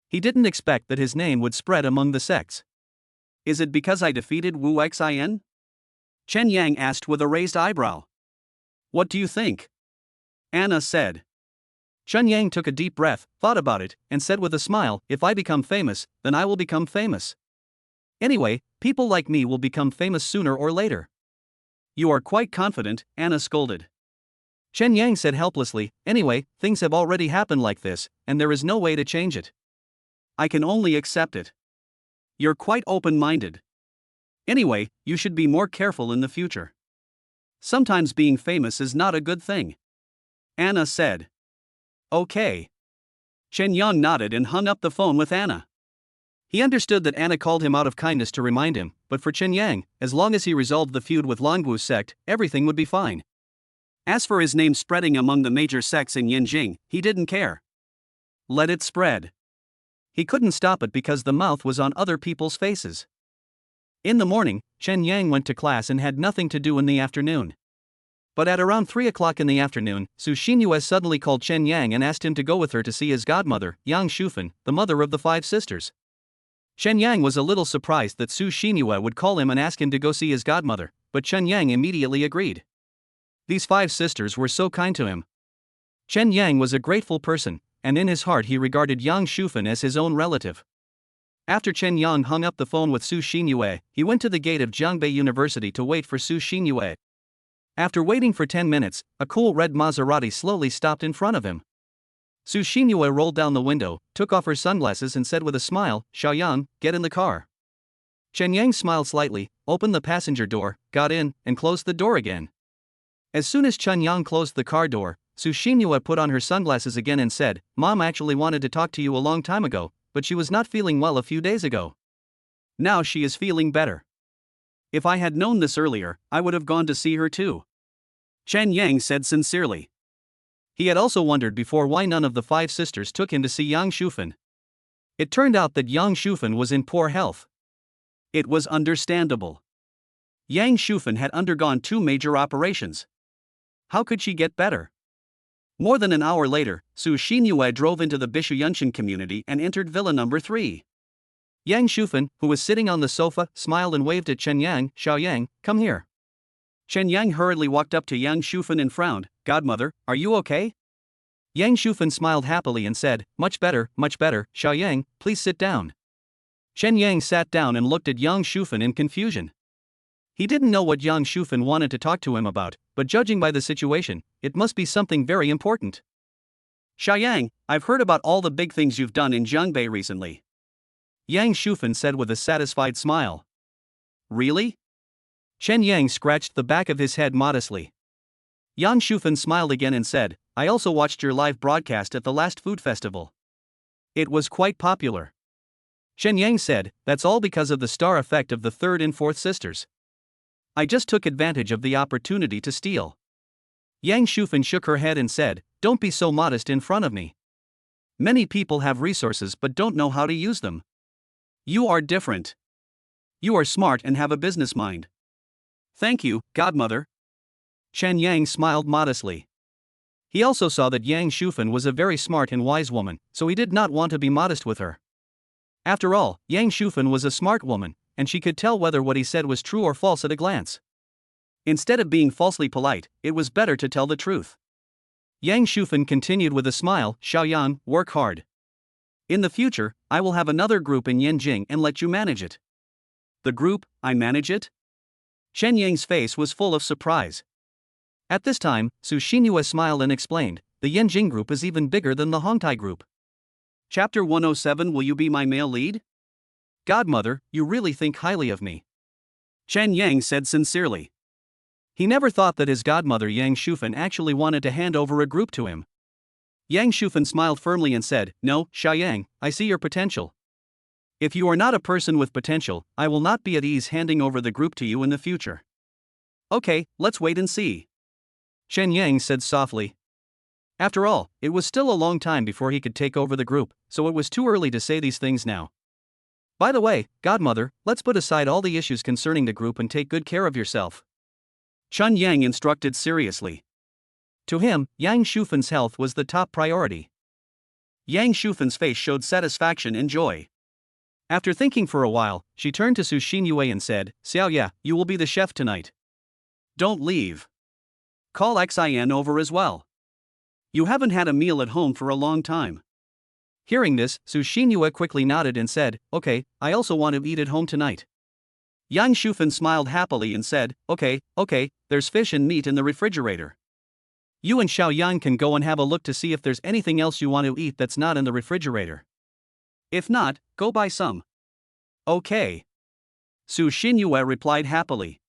He didn't expect that his name would spread among the sects. Is it because I defeated Wu Xian? Chen Yang asked with a raised eyebrow. What do you think? Anna said. Chen Yang took a deep breath, thought about it, and said with a smile, If I become famous, then I will become famous. Anyway, people like me will become famous sooner or later. You are quite confident, Anna scolded. Chen Yang said helplessly, Anyway, things have already happened like this, and there is no way to change it. I can only accept it. You're quite open-minded. Anyway, you should be more careful in the future. Sometimes being famous is not a good thing. Anna said. Okay. Chen Yang nodded and hung up the phone with Anna. He understood that Anna called him out of kindness to remind him, but for Chen Yang, as long as he resolved the feud with Longwu sect, everything would be fine. As for his name spreading among the major sects in Yanjing, he didn't care. Let it spread. He couldn't stop it because the mouth was on other people's faces. In the morning, Chen Yang went to class and had nothing to do in the afternoon. But at around 3 o'clock in the afternoon, Su Xinyue suddenly called Chen Yang and asked him to go with her to see his godmother, Yang Shufan, the mother of the 5 sisters. Chen Yang was a little surprised that Su Xinyue would call him and ask him to go see his godmother, but Chen Yang immediately agreed. These 5 sisters were so kind to him. Chen Yang was a grateful person, and in his heart he regarded Yang Shufan as his own relative. After Chen Yang hung up the phone with Su Xinyue, he went to the gate of Zhangbei University to wait for Su Xinyue. After waiting for 10 minutes, a cool red Maserati slowly stopped in front of him. Su Xinyue rolled down the window, took off her sunglasses and said with a smile, Xiaoyang, get in the car. Chen Yang smiled slightly, opened the passenger door, got in, and closed the door again. As soon as Chen Yang closed the car door, Su Xinyue put on her sunglasses again and said, Mom actually wanted to talk to you a long time ago, but she was not feeling well a few days ago. Now she is feeling better. If I had known this earlier, I would have gone to see her too. Chen Yang said sincerely. He had also wondered before why none of the five sisters took him to see Yang Shufan. It turned out that Yang Shufan was in poor health. It was understandable. Yang Shufan had undergone 2 major operations. How could she get better? More than an hour later, Su Xinyue drove into the Bishuyunshan community and entered villa number 3. Yang Shufan, who was sitting on the sofa, smiled and waved at Chen Yang. Xiaoyang, come here. Chen Yang hurriedly walked up to Yang Shufan and frowned. Godmother, are you okay? Yang Shufan smiled happily and said, much better, Xiaoyang, please sit down. Chen Yang sat down and looked at Yang Shufan in confusion. He didn't know what Yang Shufan wanted to talk to him about, but judging by the situation, it must be something very important. Xiaoyang, I've heard about all the big things you've done in Jiangbei recently. Yang Shufan said with a satisfied smile. Really? Chen Yang scratched the back of his head modestly. Yang Shufan smiled again and said, I also watched your live broadcast at the last food festival. It was quite popular. Chen Yang said, that's all because of the star effect of the third and fourth sisters. I just took advantage of the opportunity to steal. Yang Shufan shook her head and said, don't be so modest in front of me. Many people have resources but don't know how to use them. You are different. You are smart and have a business mind. Thank you, Godmother. Chen Yang smiled modestly. He also saw that Yang Shufan was a very smart and wise woman, so he did not want to be modest with her. After all, Yang Shufan was a smart woman, and she could tell whether what he said was true or false at a glance. Instead of being falsely polite, it was better to tell the truth. Yang Shufan continued with a smile, Xiaoyan, work hard. In the future, I will have another group in Yanjing and let you manage it. The group, I manage it? Chen Yang's face was full of surprise. At this time, Su Xinyue smiled and explained, the Yanjing group is even bigger than the Hongtai group. Chapter 107 Will you be my male lead? Godmother, you really think highly of me. Chen Yang said sincerely. He never thought that his godmother Yang Shufan actually wanted to hand over a group to him. Yang Shufan smiled firmly and said, no, Xiaoyang, I see your potential. If you are not a person with potential, I will not be at ease handing over the group to you in the future. Okay, let's wait and see. Chen Yang said softly. After all, it was still a long time before he could take over the group, so it was too early to say these things now. By the way, Godmother, let's put aside all the issues concerning the group and take good care of yourself. Chen Yang instructed seriously. To him, Yang Shufan's health was the top priority. Yang Shufan's face showed satisfaction and joy. After thinking for a while, she turned to Su Xinyue and said, Xiaoya, you will be the chef tonight. Don't leave. Call Xian over as well. You haven't had a meal at home for a long time. Hearing this, Su Xinyue quickly nodded and said, okay, I also want to eat at home tonight. Yang Shufan smiled happily and said, okay, there's fish and meat in the refrigerator. You and Xiaoyan can go and have a look to see if there's anything else you want to eat that's not in the refrigerator. If not, go buy some. Okay. Su Xinyue replied happily.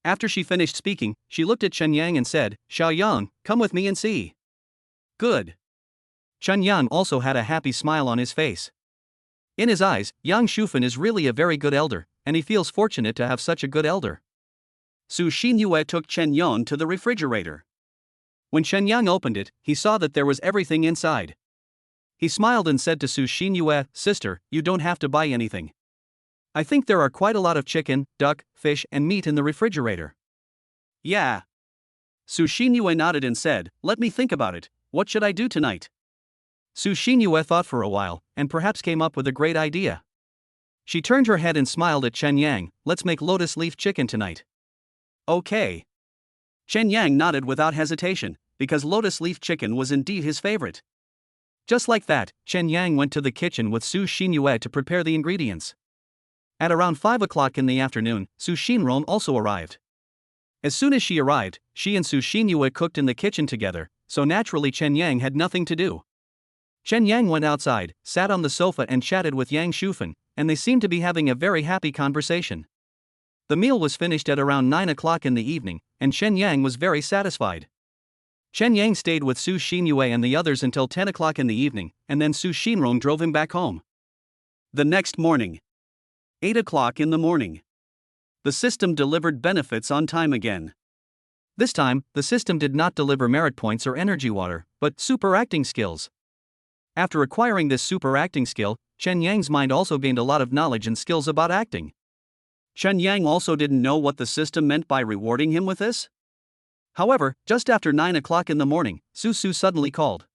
After she finished speaking, she looked at Chen Yang and said, Xiaoyan, come with me and see. Good. Chen Yang also had a happy smile on his face. In his eyes, Yang Shufan is really a very good elder, and he feels fortunate to have such a good elder. Su Xinyue took Chen Yang to the refrigerator. When Chen Yang opened it, he saw that there was everything inside. He smiled and said to Su Xinyue, Sister, you don't have to buy anything. I think there are quite a lot of chicken, duck, fish, and meat in the refrigerator. Yeah. Su Xinyue nodded and said, let me think about it, what should I do tonight? Su Xinyue thought for a while, and perhaps came up with a great idea. She turned her head and smiled at Chen Yang, let's make lotus leaf chicken tonight. Okay. Chen Yang nodded without hesitation, because lotus leaf chicken was indeed his favorite. Just like that, Chen Yang went to the kitchen with Su Xinyue to prepare the ingredients. At around 5 o'clock in the afternoon, Su Xinrong also arrived. As soon as she arrived, she and Su Xinyue cooked in the kitchen together, so naturally Chen Yang had nothing to do. Chen Yang went outside, sat on the sofa and chatted with Yang Shufan, and they seemed to be having a very happy conversation. The meal was finished at around 9 o'clock in the evening, and Chen Yang was very satisfied. Chen Yang stayed with Su Xinyue and the others until 10 o'clock in the evening, and then Su Xinrong drove him back home. The next morning. 8 o'clock in the morning. The system delivered benefits on time again. This time, the system did not deliver merit points or energy water, but super acting skills. After acquiring this super acting skill, Chen Yang's mind also gained a lot of knowledge and skills about acting. Chen Yang also didn't know what the system meant by rewarding him with this. However, just after 9 o'clock in the morning, Su Su suddenly called.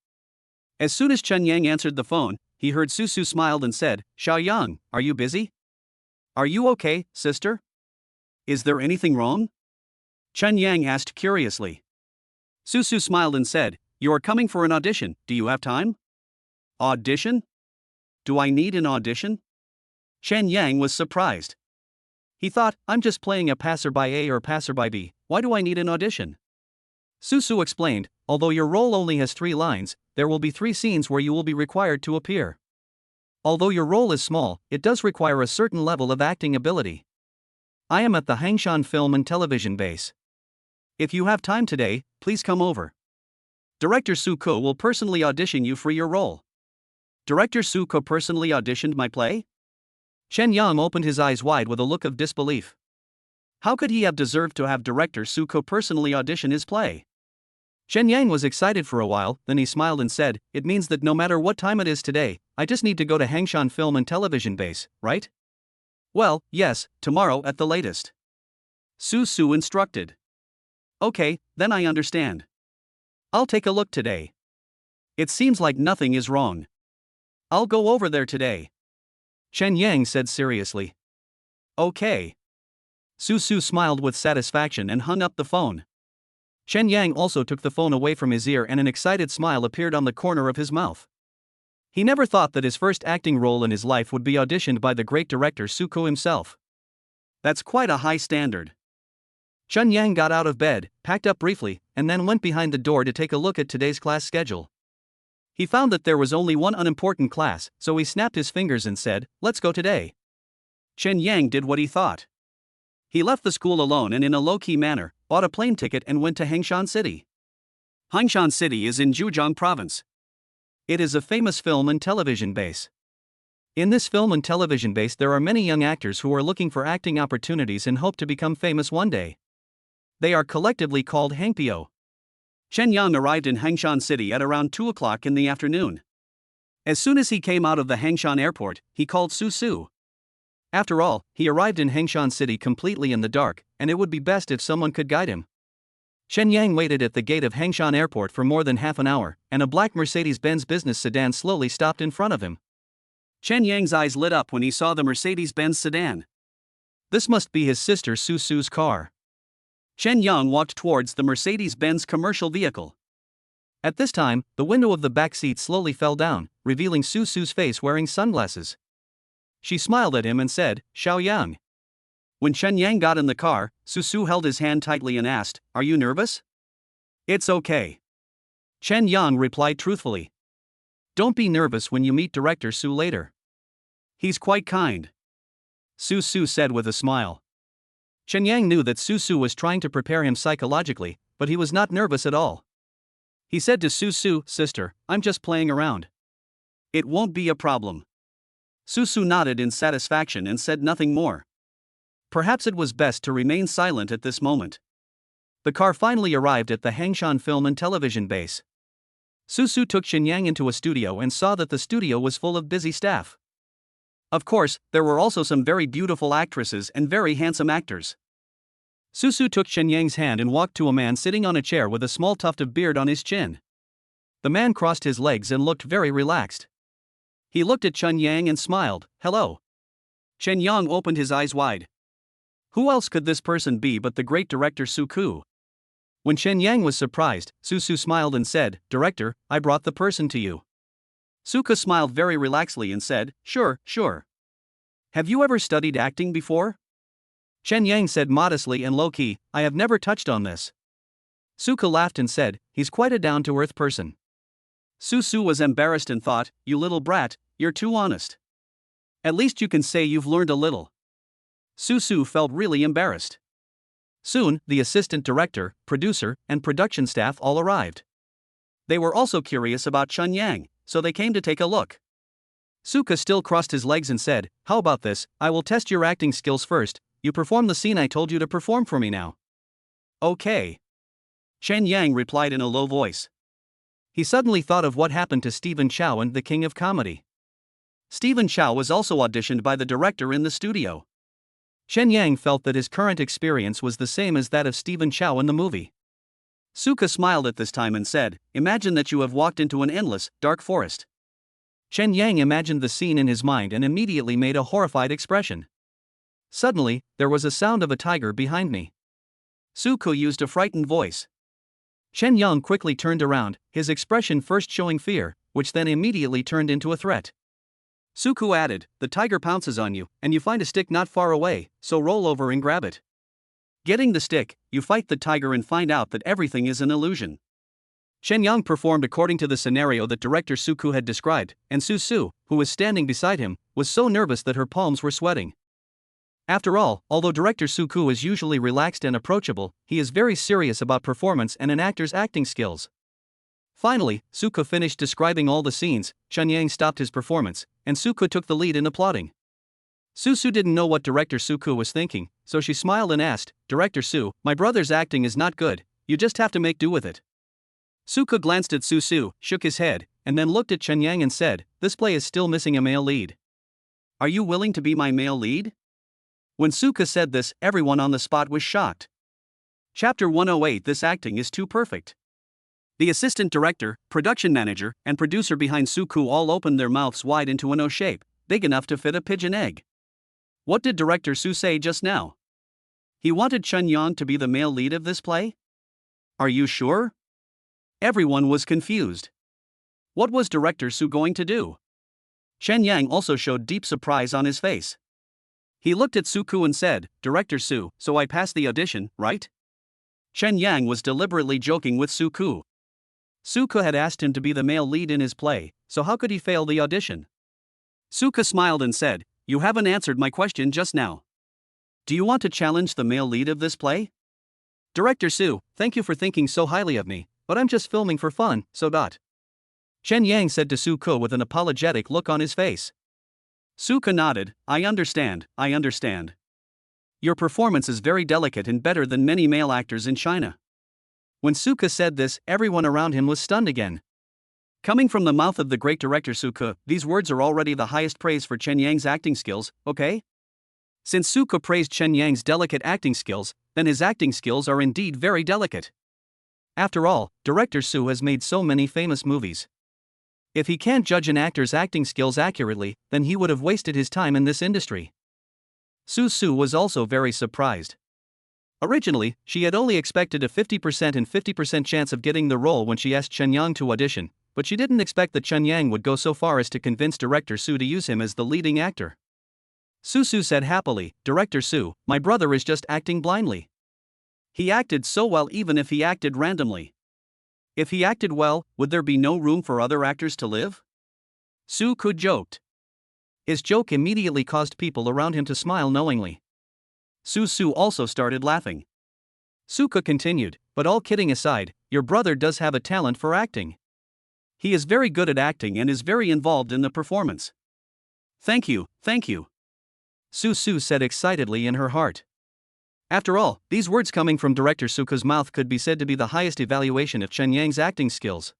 As soon as Chen Yang answered the phone, he heard Su Su smiled and said, "Xiao Yang, are you busy? Are you okay, sister? Is there anything wrong?" Chen Yang asked curiously. Su Su smiled and said, "You are coming for an audition, do you have time?" "Audition? Do I need an audition?" Chen Yang was surprised. He thought, I'm just playing a passerby A or passerby B, why do I need an audition? Su Su explained, although your role only has 3 lines, there will be 3 scenes where you will be required to appear. Although your role is small, it does require a certain level of acting ability. I am at the Hangshan Film and Television Base. If you have time today, please come over. Director Su Ko will personally audition you for your role. Director Su Ko personally auditioned my play? Chen Yang opened his eyes wide with a look of disbelief. How could he have deserved to have director Su Ko personally audition his play? Chen Yang was excited for a while, then he smiled and said, "It means that no matter what time it is today, I just need to go to Hangshan Film and Television Base, right?" "Well, yes, tomorrow at the latest." Su Su instructed. "Okay, then I understand. I'll take a look today. It seems like nothing is wrong. I'll go over there today." Chen Yang said seriously. "Okay." Su Su smiled with satisfaction and hung up the phone. Chen Yang also took the phone away from his ear and an excited smile appeared on the corner of his mouth. He never thought that his first acting role in his life would be auditioned by the great director Su Ko himself. That's quite a high standard. Chen Yang got out of bed, packed up briefly, and then went behind the door to take a look at today's class schedule. He found that there was only one unimportant class, so he snapped his fingers and said, "Let's go today." Chen Yang did what he thought. He left the school alone and in a low-key manner, bought a plane ticket and went to Hangshan City. Hangshan City is in Zhejiang Province. It is a famous film and television base. In this film and television base there are many young actors who are looking for acting opportunities and hope to become famous one day. They are collectively called Hangpyo. Chen Yang arrived in Hangshan City at around 2 o'clock in the afternoon. As soon as he came out of the Hangshan airport, he called Su Su. After all, he arrived in Hangshan City completely in the dark, and it would be best if someone could guide him. Chen Yang waited at the gate of Hangshan Airport for more than half an hour, and a black Mercedes-Benz business sedan slowly stopped in front of him. Chen Yang's eyes lit up when he saw the Mercedes-Benz sedan. This must be his sister Su Su's car. Chen Yang walked towards the Mercedes-Benz commercial vehicle. At this time, the window of the back seat slowly fell down, revealing Su Su's face wearing sunglasses. She smiled at him and said, "Xiao Yang." When Chen Yang got in the car, Su Su held his hand tightly and asked, "Are you nervous?" "It's okay." Chen Yang replied truthfully. "Don't be nervous when you meet Director Su later. He's quite kind," Su Su said with a smile. Chen Yang knew that Su Su was trying to prepare him psychologically, but he was not nervous at all. He said to Su Su, "Sister, I'm just playing around. It won't be a problem." Su Su nodded in satisfaction and said nothing more. Perhaps it was best to remain silent at this moment. The car finally arrived at the Hangshan Film and Television Base. Su Su took Chen Yang into a studio and saw that the studio was full of busy staff. Of course, there were also some very beautiful actresses and very handsome actors. Su Su took Chen Yang's hand and walked to a man sitting on a chair with a small tuft of beard on his chin. The man crossed his legs and looked very relaxed. He looked at Chen Yang and smiled, "Hello." Chen Yang opened his eyes wide. Who else could this person be but the great director Su Ku? When Chen Yang was surprised, Su Su smiled and said, "Director, I brought the person to you." Su Ku smiled very relaxedly and said, Sure. Have you ever studied acting before?" Chen Yang said modestly and low-key, "I have never touched on this." Su Ku laughed and said, "He's quite a down-to-earth person." Su Su was embarrassed and thought, "You little brat, you're too honest. At least you can say you've learned a little." Su Su felt really embarrassed. Soon, the assistant director, producer, and production staff all arrived. They were also curious about Chen Yang, so they came to take a look. Su Ku still crossed his legs and said, "How about this, I will test your acting skills first, you perform the scene I told you to perform for me now." "Okay." Chen Yang replied in a low voice. He suddenly thought of what happened to Stephen Chow in The King of Comedy. Stephen Chow was also auditioned by the director in the studio. Chen Yang felt that his current experience was the same as that of Stephen Chow in the movie. Suka smiled at this time and said, "Imagine that you have walked into an endless, dark forest." Chen Yang imagined the scene in his mind and immediately made a horrified expression. Suddenly, there was a sound of a tiger behind me. Suka used a frightened voice. Chen Yang quickly turned around, his expression first showing fear, which then immediately turned into a threat. Suku added, "The tiger pounces on you, and you find a stick not far away, so roll over and grab it. Getting the stick, you fight the tiger and find out that everything is an illusion." Chen Yang performed according to the scenario that director Suku had described, and Su, who was standing beside him, was so nervous that her palms were sweating. After all, although director Suku is usually relaxed and approachable, he is very serious about performance and an actor's acting skills. Finally, Suka finished describing all the scenes, Chen Yang stopped his performance, and Suka took the lead in applauding. Su didn't know what director Suku was thinking, so she smiled and asked, "Director Su, my brother's acting is not good, you just have to make do with it." Suka glanced at Su, shook his head, and then looked at Chen Yang and said, "This play is still missing a male lead. Are you willing to be my male lead?" When Suka said this, everyone on the spot was shocked. Chapter 108. This acting is too perfect. The assistant director, production manager, and producer behind Suku all opened their mouths wide into an O shape, big enough to fit a pigeon egg. What did director Su say just now? He wanted Chen Yang to be the male lead of this play? Are you sure? Everyone was confused. What was director Su going to do? Chen Yang also showed deep surprise on his face. He looked at Suku and said, "Director Su, so I passed the audition, right?" Chen Yang was deliberately joking with Suku. Suka had asked him to be the male lead in his play, so how could he fail the audition? Suka smiled and said, "You haven't answered my question just now. Do you want to challenge the male lead of this play?" "Director Su, thank you for thinking so highly of me, but I'm just filming for fun, so dot." Chen Yang said to Suka with an apologetic look on his face. Suka nodded, I understand. Your performance is very delicate and better than many male actors in China." When Suka said this, everyone around him was stunned again. Coming from the mouth of the great director Suka, these words are already the highest praise for Chen Yang's acting skills, okay? Since Suka praised Chen Yang's delicate acting skills, then his acting skills are indeed very delicate. After all, director Su has made so many famous movies. If he can't judge an actor's acting skills accurately, then he would have wasted his time in this industry. Su was also very surprised. Originally, she had only expected a 50% and 50% chance of getting the role when she asked Chen Yang to audition, but she didn't expect that Chen Yang would go so far as to convince director Su to use him as the leading actor. Su said happily, "Director Su, my brother is just acting blindly. He acted so well even if he acted randomly. If he acted well, would there be no room for other actors to live?" Suku joked. His joke immediately caused people around him to smile knowingly. Su also started laughing. Suka continued, "But all kidding aside, your brother does have a talent for acting. He is very good at acting and is very involved in the performance." Thank you. Su said excitedly in her heart. After all, these words coming from director Suka's mouth could be said to be the highest evaluation of Chen Yang's acting skills.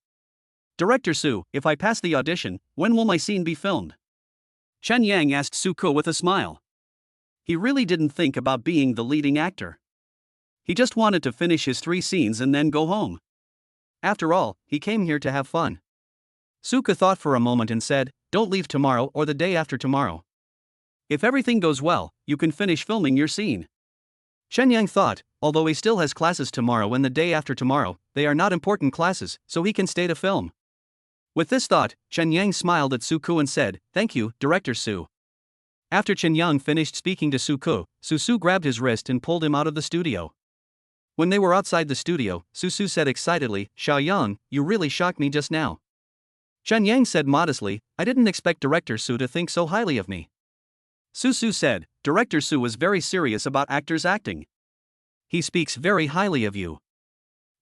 "Director Su, if I pass the audition, when will my scene be filmed?" Chen Yang asked Suko with a smile. He really didn't think about being the leading actor. He just wanted to finish his 3 scenes and then go home. After all, he came here to have fun. Suka thought for a moment and said, "Don't leave tomorrow or the day after tomorrow. If everything goes well, you can finish filming your scene." Chen Yang thought, although he still has classes tomorrow and the day after tomorrow, they are not important classes, so he can stay to film. With this thought, Chen Yang smiled at Suku and said, "Thank you, Director Su." After Chen Yang finished speaking to Suku, Su grabbed his wrist and pulled him out of the studio. When they were outside the studio, Su said excitedly, "Xiaoyang, you really shocked me just now." Chen Yang said modestly, "I didn't expect Director Su to think so highly of me." Su said, "Director Su is very serious about actors acting. He speaks very highly of you.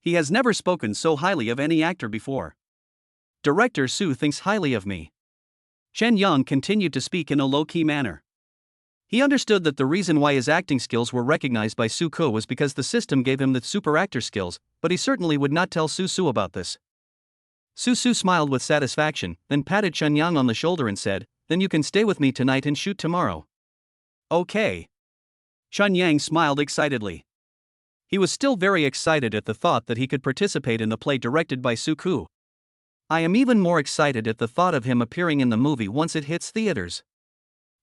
He has never spoken so highly of any actor before. Director Su thinks highly of me." Chen Yang continued to speak in a low-key manner. He understood that the reason why his acting skills were recognized by Su-ko was because the system gave him the super actor skills, but he certainly would not tell Su-su about this. Su-su smiled with satisfaction, then patted Chun-yang on the shoulder and said, "Then you can stay with me tonight and shoot tomorrow." "Okay." Chun-yang smiled excitedly. He was still very excited at the thought that he could participate in the play directed by Su-ko. "I am even more excited at the thought of him appearing in the movie once it hits theaters."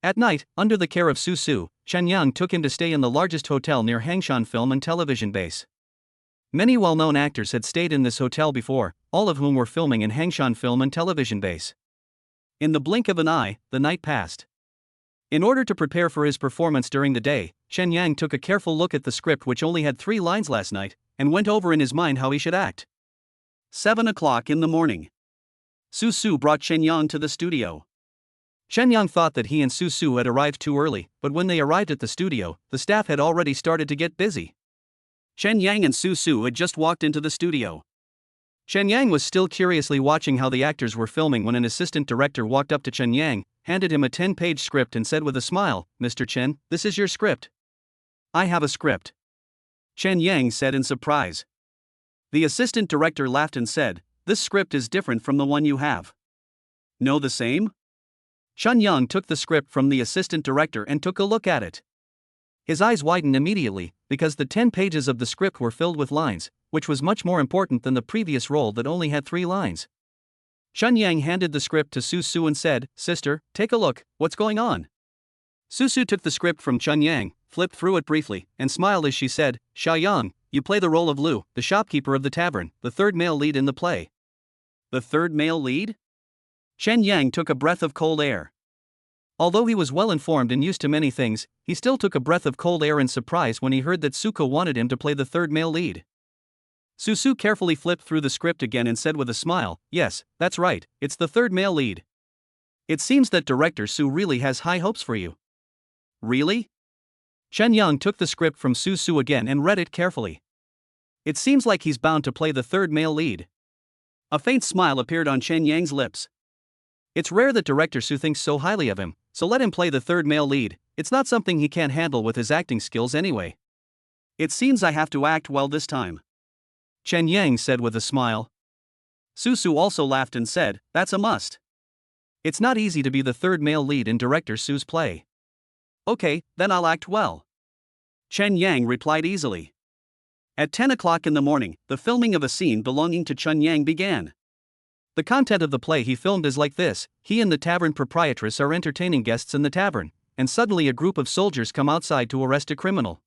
At night, under the care of Su-su, Chun-yang took him to stay in the largest hotel near Hangshan Film and Television Base. Many well-known actors had stayed in this hotel before, all of whom were filming in Hangshan Film and Television Base. In the blink of an eye, the night passed. In order to prepare for his performance during the day, Chun-yang took a careful look at the script, which only had 3 lines last night, and went over in his mind how he should act. 7 o'clock in the morning. Su-su brought Chun-yang to the studio. Chun-yang thought that he and Su-su had arrived too early, but when they arrived at the studio, the staff had already started to get busy. Chun-yang and Su-su had just walked into the studio. Chun-yang was still curiously watching how the actors were filming when an assistant director walked up to Chun-yang, handed him a 10-page script and said with a smile, "Mr. Chen, this is your script." "I have a script," Chun-yang said in surprise. The assistant director laughed and said, "This script is different from the one you have." "No, the same?" Chun-yang took the script from the assistant director and took a look at it. His eyes widened immediately, because the 10 pages of the script were filled with lines, which was much more important than the previous role that only had 3 lines. Chun-yang handed the script to Su-su and said, "Sister, take a look, what's going on?" Su-su took the script from Chun-yang, flipped through it briefly, and smiled as she said, "Xiaoyang, you play the role of Lu, the shopkeeper of the tavern, the third male lead in the play." "The third male lead?" Chun-yang took a breath of cold air. Although he was well informed and used to many things, he still took a breath of cold air in surprise when he heard that Su-ko wanted him to play the third male lead. Su-su carefully flipped through the script again and said with a smile, "Yes, that's right, it's the third male lead. It seems that director Su really has high hopes for you." "Really?" Chun-yang took the script from Su-su again and read it carefully. "It seems like he's bound to play the third male lead." A faint smile appeared on Chun-yang's lips. "It's rare that director Su thinks so highly of him, so let him play the third male lead. It's not something he can't handle with his acting skills anyway." "It seems I have to act well this time," Chun-yang said with a smile. Su-su also laughed and said, "That's a must. It's not easy to be the third male lead in director Su's play." "Okay, then I'll act well," Chun-yang replied easily. At 10 o'clock in the morning, the filming of a scene belonging to Chun-yang began. The content of the play he filmed is like this: he and the tavern proprietress are entertaining guests in the tavern, and suddenly a group of soldiers come outside to arrest a criminal.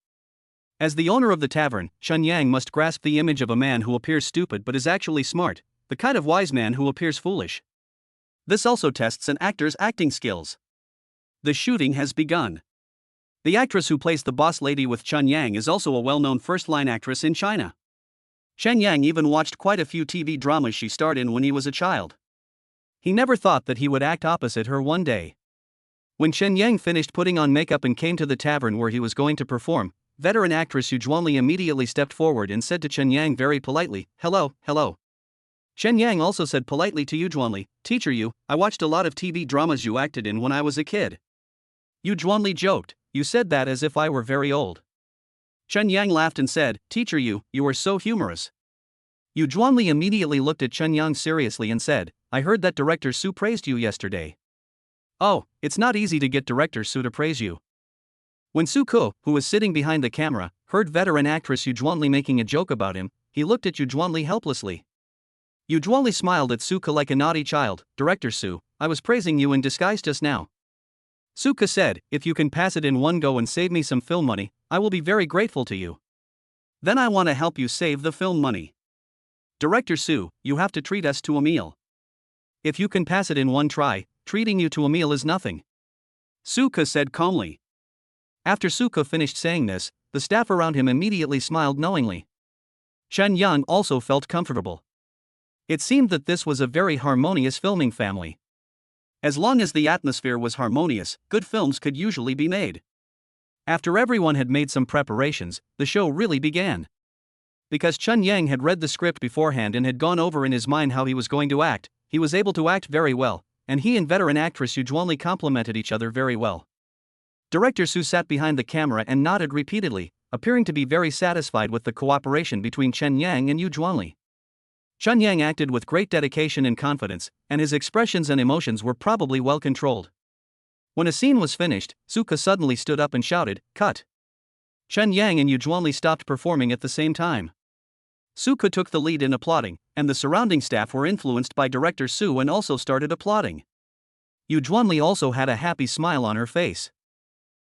As the owner of the tavern, Chun-yang must grasp the image of a man who appears stupid but is actually smart, the kind of wise man who appears foolish. This also tests an actor's acting skills. The shooting has begun. The actress who plays the boss lady with Chun-yang is also a well-known first-line actress in China. Chun-yang even watched quite a few TV dramas she starred in when he was a child. He never thought that he would act opposite her one day. When Chun-yang finished putting on makeup and came to the tavern where he was going to perform, veteran actress Yu Juanli immediately stepped forward and said to Chun-yang very politely, "Hello, hello." Chun-yang also said politely to Yu Juanli, "Teacher Yu, I watched a lot of TV dramas you acted in when I was a kid." Yu Juanli joked, "You said that as if I were very old." Chun-yang laughed and said, "Teacher Yu, you are so humorous." Yu Juanli immediately looked at Chun-yang seriously and said, "I heard that director Su praised you yesterday." "Oh, it's not easy to get director Su to praise you." When Su-ko, who was sitting behind the camera, heard veteran actress Yu Juanli making a joke about him, he looked at Yu Juanli helplessly. Yu Juanli smiled at Su-ko like a naughty child. "Director Su, I was praising you in disguise just now." Su-ko said, "If you can pass it in one go and save me some film money, I will be very grateful to you." "Then I want to help you save the film money. Director Su, you have to treat us to a meal." "If you can pass it in one try, treating you to a meal is nothing," Su-ko said calmly. After Su-ko finished saying this, the staff around him immediately smiled knowingly. Chun-yang also felt comfortable. It seemed that this was a very harmonious filming family. As long as the atmosphere was harmonious, good films could usually be made. After everyone had made some preparations, the show really began. Because Chun-yang had read the script beforehand and had gone over in his mind how he was going to act, he was able to act very well, and he and veteran actress Yu Juanli complemented each other very well. Director Su sat behind the camera and nodded repeatedly, appearing to be very satisfied with the cooperation between Chen Yang and Yu Zhuanli. Chen Yang acted with great dedication and confidence, and his expressions and emotions were probably well controlled. When a scene was finished, Suka suddenly stood up and shouted, "Cut!" Chen Yang and Yu Zhuanli stopped performing at the same time. Suka took the lead in applauding, and the surrounding staff were influenced by director Su and also started applauding. Yu Zhuanli also had a happy smile on her face.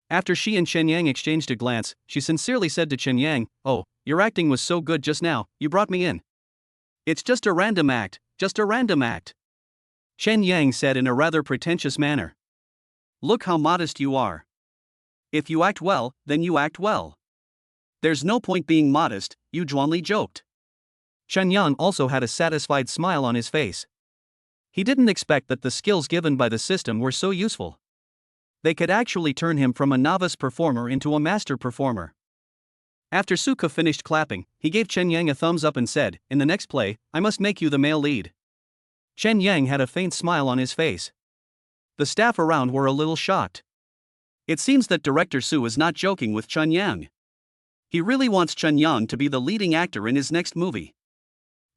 After she and Chen Yang exchanged a glance, she sincerely said to Chen Yang, "Oh, your acting was so good just now, you brought me in." "It's just a random act, just a random act," Chen Yang said in a rather pretentious manner. "Look how modest you are. If you act well, then you act well. There's no point being modest," Yu Zhuanli joked. Chen Yang also had a satisfied smile on his face. He didn't expect that the skills given by the system were so useful. They could actually turn him from a novice performer into a master performer. After Suka finished clapping, he gave Chen Yang a thumbs up and said, "In the next play, I must make you the male lead." Chen Yang had a faint smile on his face. The staff around were a little shocked. It seems that director Su is not joking with Chen Yang. He really wants Chen Yang to be the leading actor in his next movie.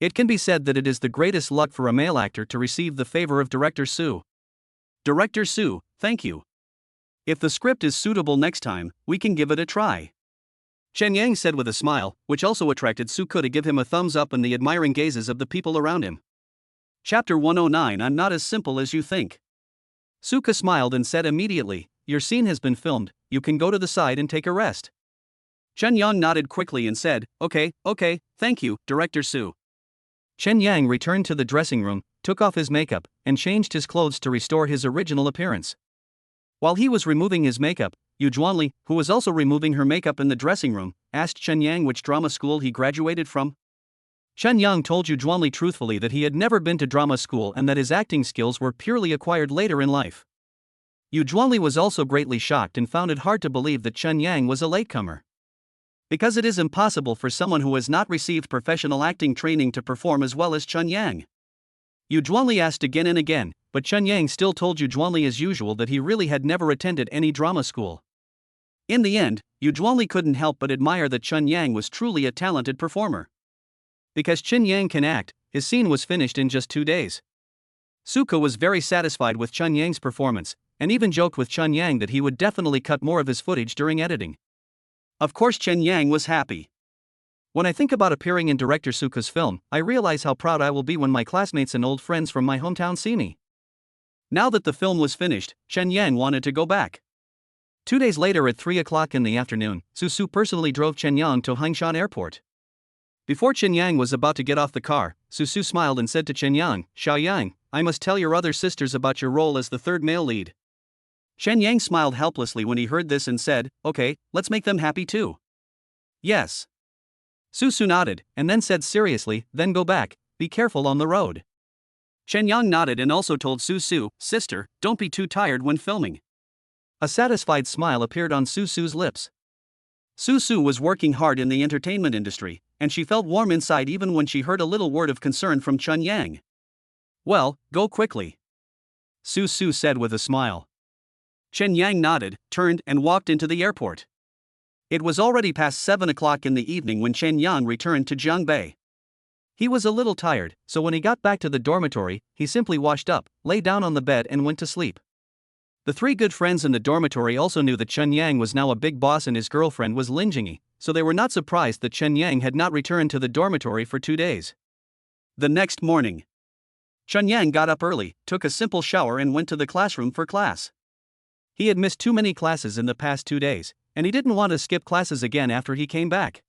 It can be said that it is the greatest luck for a male actor to receive the favor of director Su. "Director Su, thank you. If the script is suitable next time, we can give it a try," Chen Yang said with a smile, which also attracted Suka to give him a thumbs up and the admiring gazes of the people around him. Chapter 109. I'm not as simple as you think. Suka smiled and said immediately, "Your scene has been filmed, you can go to the side and take a rest." Chen Yang nodded quickly and said, Okay, thank you, Director Su." Chen Yang returned to the dressing room, took off his makeup, and changed his clothes to restore his original appearance. While he was removing his makeup, Yu Zhuanli, who was also removing her makeup in the dressing room, asked Chen Yang which drama school he graduated from. Chen Yang told Yu Zhuanli truthfully that he had never been to drama school and that his acting skills were purely acquired later in life. Yu Zhuanli was also greatly shocked and found it hard to believe that Chen Yang was a latecomer. Because it is impossible for someone who has not received professional acting training to perform as well as Chen Yang. Yu Zhuanli asked again and again, but Chen Yang still told Yu Zhuanli as usual that he really had never attended any drama school. In the end, Yu Zhuanli couldn't help but admire that Chen Yang was truly a talented performer. Because Chen Yang can act, his scene was finished in just 2 days. Suka was very satisfied with Chen Yang's performance, and even joked with Chen Yang that he would definitely cut more of his footage during editing. Of course Chen Yang was happy. When I think about appearing in director Suka's film, I realize how proud I will be when my classmates and old friends from my hometown see me. Now that the film was finished, Chen Yang wanted to go back. 2 days later at 3 o'clock in the afternoon, Su personally drove Chen Yang to Hangshan Airport. Before Chen Yang was about to get off the car, Su smiled and said to Chen Yang, "Xiao Yang, I must tell your other sisters about your role as the third male lead." Chen Yang smiled helplessly when he heard this and said, "Okay, let's make them happy too." "Yes." Su nodded, and then said seriously, "Then go back, be careful on the road." Chen Yang nodded and also told Su, "Sister, don't be too tired when filming." A satisfied smile appeared on Su's lips. Su was working hard in the entertainment industry, and she felt warm inside even when she heard a little word of concern from Chen Yang. "Well, go quickly," Su said with a smile. Chen Yang nodded, turned, and walked into the airport. It was already past 7 o'clock in the evening when Chen Yang returned to Jiangbei. He was a little tired, so when he got back to the dormitory, he simply washed up, lay down on the bed and went to sleep. The 3 good friends in the dormitory also knew that Chen Yang was now a big boss and his girlfriend was Lin Jingyi, so they were not surprised that Chen Yang had not returned to the dormitory for 2 days. The next morning, Chen Yang got up early, took a simple shower and went to the classroom for class. He had missed too many classes in the past 2 days, and he didn't want to skip classes again after he came back.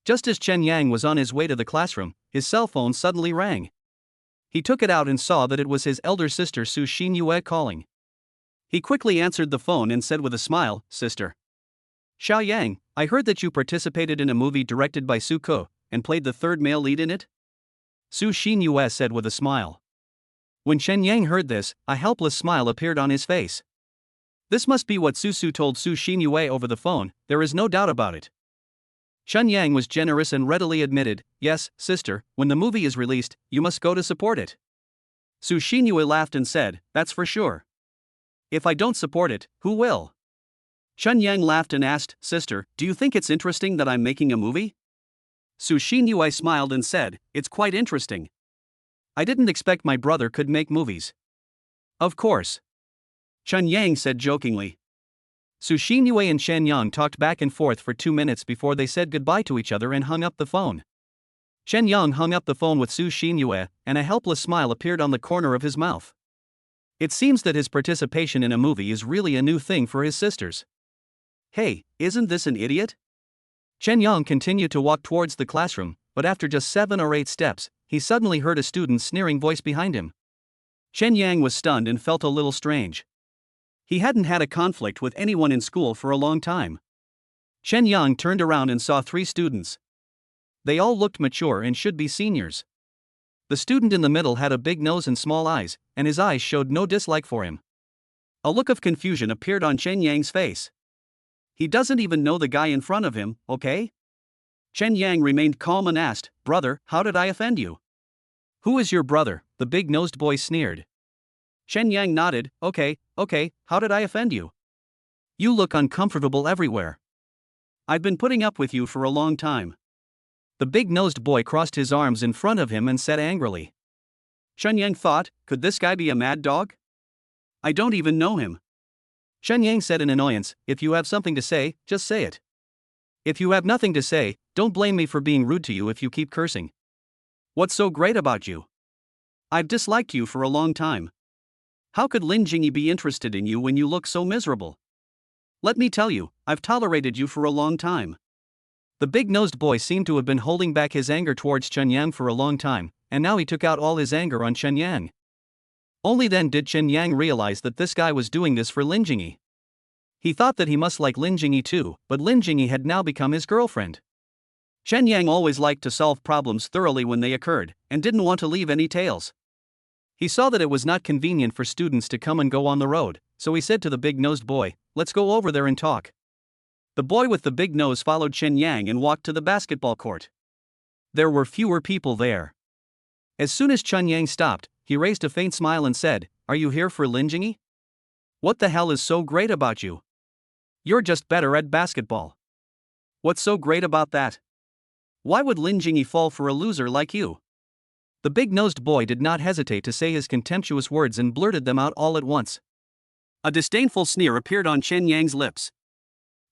Just as Chen Yang was on his way to the classroom, his cell phone suddenly rang. He took it out and saw that it was his elder sister Su Xinyue calling. He quickly answered the phone and said with a smile, "Sister Xiao Yang, I heard that you participated in a movie directed by Su Ke, and played the third male lead in it?" Su Xinyue said with a smile. When Chen Yang heard this, a helpless smile appeared on his face. This must be what Su told Su Xinyue over the phone, there is no doubt about it. Chen Yang was generous and readily admitted, "Yes, sister, when the movie is released, you must go to support it." Su Xinyue laughed and said, "That's for sure. If I don't support it, who will?" Chun Yang laughed and asked, "Sister, do you think it's interesting that I'm making a movie?" Su Xinyue smiled and said, "It's quite interesting. I didn't expect my brother could make movies." "Of course," Chun Yang said jokingly. Su Xinyue and Shen Yang talked back and forth for 2 minutes before they said goodbye to each other and hung up the phone. Shen Yang hung up the phone with Su Xinyue, and a helpless smile appeared on the corner of his mouth. It seems that his participation in a movie is really a new thing for his sisters. "Hey, isn't this an idiot?" Shen Yang continued to walk towards the classroom, but after just 7 or 8 steps, he suddenly heard a student's sneering voice behind him. Shen Yang was stunned and felt a little strange. He hadn't had a conflict with anyone in school for a long time. Shen Yang turned around and saw 3 students. They all looked mature and should be seniors. The student in the middle had a big nose and small eyes, and his eyes showed no dislike for him. A look of confusion appeared on Shen Yang's face. He doesn't even know the guy in front of him, okay? Shen Yang remained calm and asked, "Brother, how did I offend you?" "Who is your brother?" the big-nosed boy sneered. Shen Yang nodded, okay, how did I offend you?" "You look uncomfortable everywhere. I've been putting up with you for a long time." The big-nosed boy crossed his arms in front of him and said angrily. Shen Yang thought, could this guy be a mad dog? I don't even know him. Shen Yang said in annoyance, "If you have something to say, just say it. If you have nothing to say, don't blame me for being rude to you if you keep cursing. What's so great about you? I've disliked you for a long time. How could Lin Jingyi be interested in you when you look so miserable? Let me tell you, I've tolerated you for a long time." The big-nosed boy seemed to have been holding back his anger towards Chen Yang for a long time, and now he took out all his anger on Chen Yang. Only then did Chen Yang realize that this guy was doing this for Lin Jingyi. He thought that he must like Lin Jingyi too, but Lin Jingyi had now become his girlfriend. Chen Yang always liked to solve problems thoroughly when they occurred, and didn't want to leave any tails. He saw that it was not convenient for students to come and go on the road, so he said to the big-nosed boy, "Let's go over there and talk." The boy with the big nose followed Chen Yang and walked to the basketball court. There were fewer people there. As soon as Chen Yang stopped, he raised a faint smile and said, "Are you here for Lin Jingyi? What the hell is so great about you? You're just better at basketball. What's so great about that? Why would Lin Jingyi fall for a loser like you?" The big-nosed boy did not hesitate to say his contemptuous words and blurted them out all at once. A disdainful sneer appeared on Chen Yang's lips.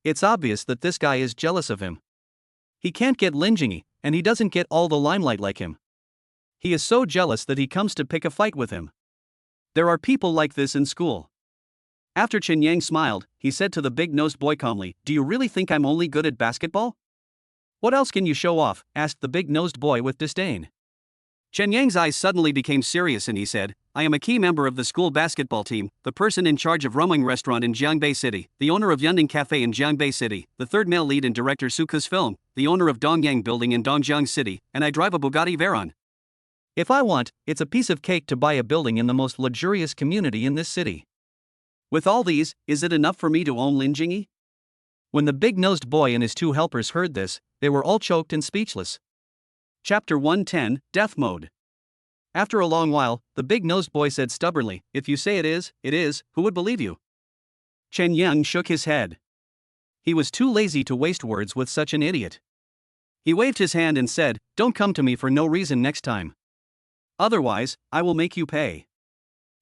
It's obvious that this guy is jealous of him. He can't get Lin Jingyi, and he doesn't get all the limelight like him. He is so jealous that he comes to pick a fight with him. There are people like this in school. After Chen Yang smiled, he said to the big-nosed boy calmly, "Do you really think I'm only good at basketball? What else can you show off?" asked the big-nosed boy with disdain. Chen Yang's eyes suddenly became serious and he said, "I am a key member of the school basketball team, the person in charge of Rumeng Restaurant in Jiangbei City, the owner of Yunding Cafe in Jiangbei City, the third male lead in director Suku's film, the owner of Dongyang Building in Dongjiang City, and I drive a Bugatti Veyron. If I want, it's a piece of cake to buy a building in the most luxurious community in this city. With all these, is it enough for me to own Lin Jingyi?" When the big-nosed boy and his 2 helpers heard this, they were all choked and speechless. Chapter 110, Death Mode. After a long while, the big-nosed boy said stubbornly, "If you say it is, who would believe you?" Chen Yang shook his head. He was too lazy to waste words with such an idiot. He waved his hand and said, "Don't come to me for no reason next time. Otherwise, I will make you pay."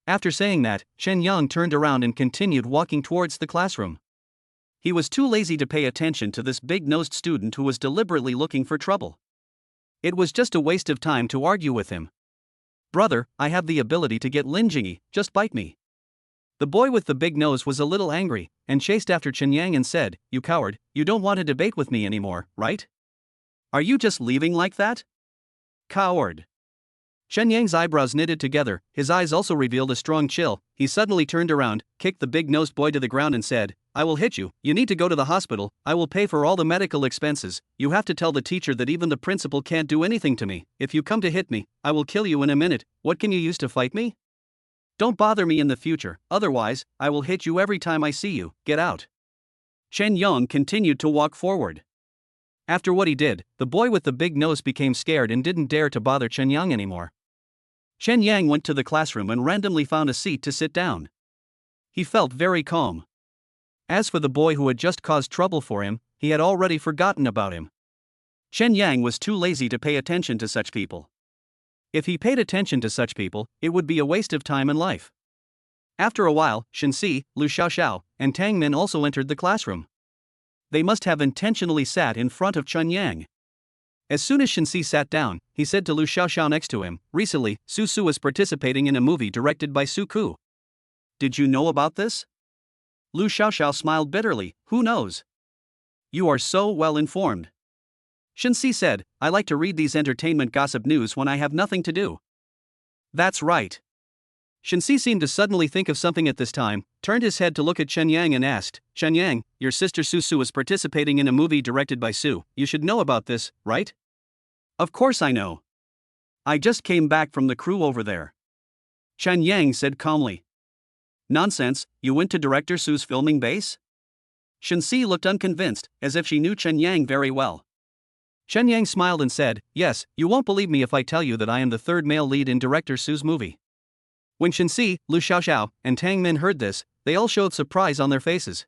After saying that, Chen Yang turned around and continued walking towards the classroom. He was too lazy to pay attention to this big-nosed student who was deliberately looking for trouble. It was just a waste of time to argue with him. "Brother, I have the ability to get Lin Jingyi, just bite me." The boy with the big nose was a little angry, and chased after Chen Yang and said, "You coward, you don't want to debate with me anymore, right? Are you just leaving like that? Coward." Chen Yang's eyebrows knitted together, his eyes also revealed a strong chill. He suddenly turned around, kicked the big-nosed boy to the ground and said, "I will hit you, you need to go to the hospital, I will pay for all the medical expenses, you have to tell the teacher that even the principal can't do anything to me, if you come to hit me, I will kill you in a minute, what can you use to fight me? Don't bother me in the future, otherwise, I will hit you every time I see you, get out." Chen Yang continued to walk forward. After what he did, the boy with the big nose became scared and didn't dare to bother Chen Yang anymore. Chen Yang went to the classroom and randomly found a seat to sit down. He felt very calm. As for the boy who had just caused trouble for him, he had already forgotten about him. Chen Yang was too lazy to pay attention to such people. If he paid attention to such people, it would be a waste of time and life. After a while, Shenxi, Lu Xiaoxiao, and Tang Min also entered the classroom. They must have intentionally sat in front of Chen Yang. As soon as Shenxi sat down, he said to Lu Xiaoxiao next to him, "Recently, Su Su was participating in a movie directed by Su Ku. Did you know about this?" Lu Xiaoxiao smiled bitterly. "Who knows? You are so well informed." Shenxi said, "I like to read these entertainment gossip news when I have nothing to do." That's right. Shenxi seemed to suddenly think of something at this time, turned his head to look at Chen Yang and asked, "Chen Yang, your sister Su Su is participating in a movie directed by Su. You should know about this, right?" "Of course I know. I just came back from the crew over there," Chen Yang said calmly. "Nonsense, you went to director Su's filming base?" Shenxi looked unconvinced, as if she knew Chen Yang very well. Chen Yang smiled and said, "Yes, you won't believe me if I tell you that I am the third male lead in director Su's movie." When Shenxi, Lu Xiaoxiao, and Tang Min heard this, they all showed surprise on their faces.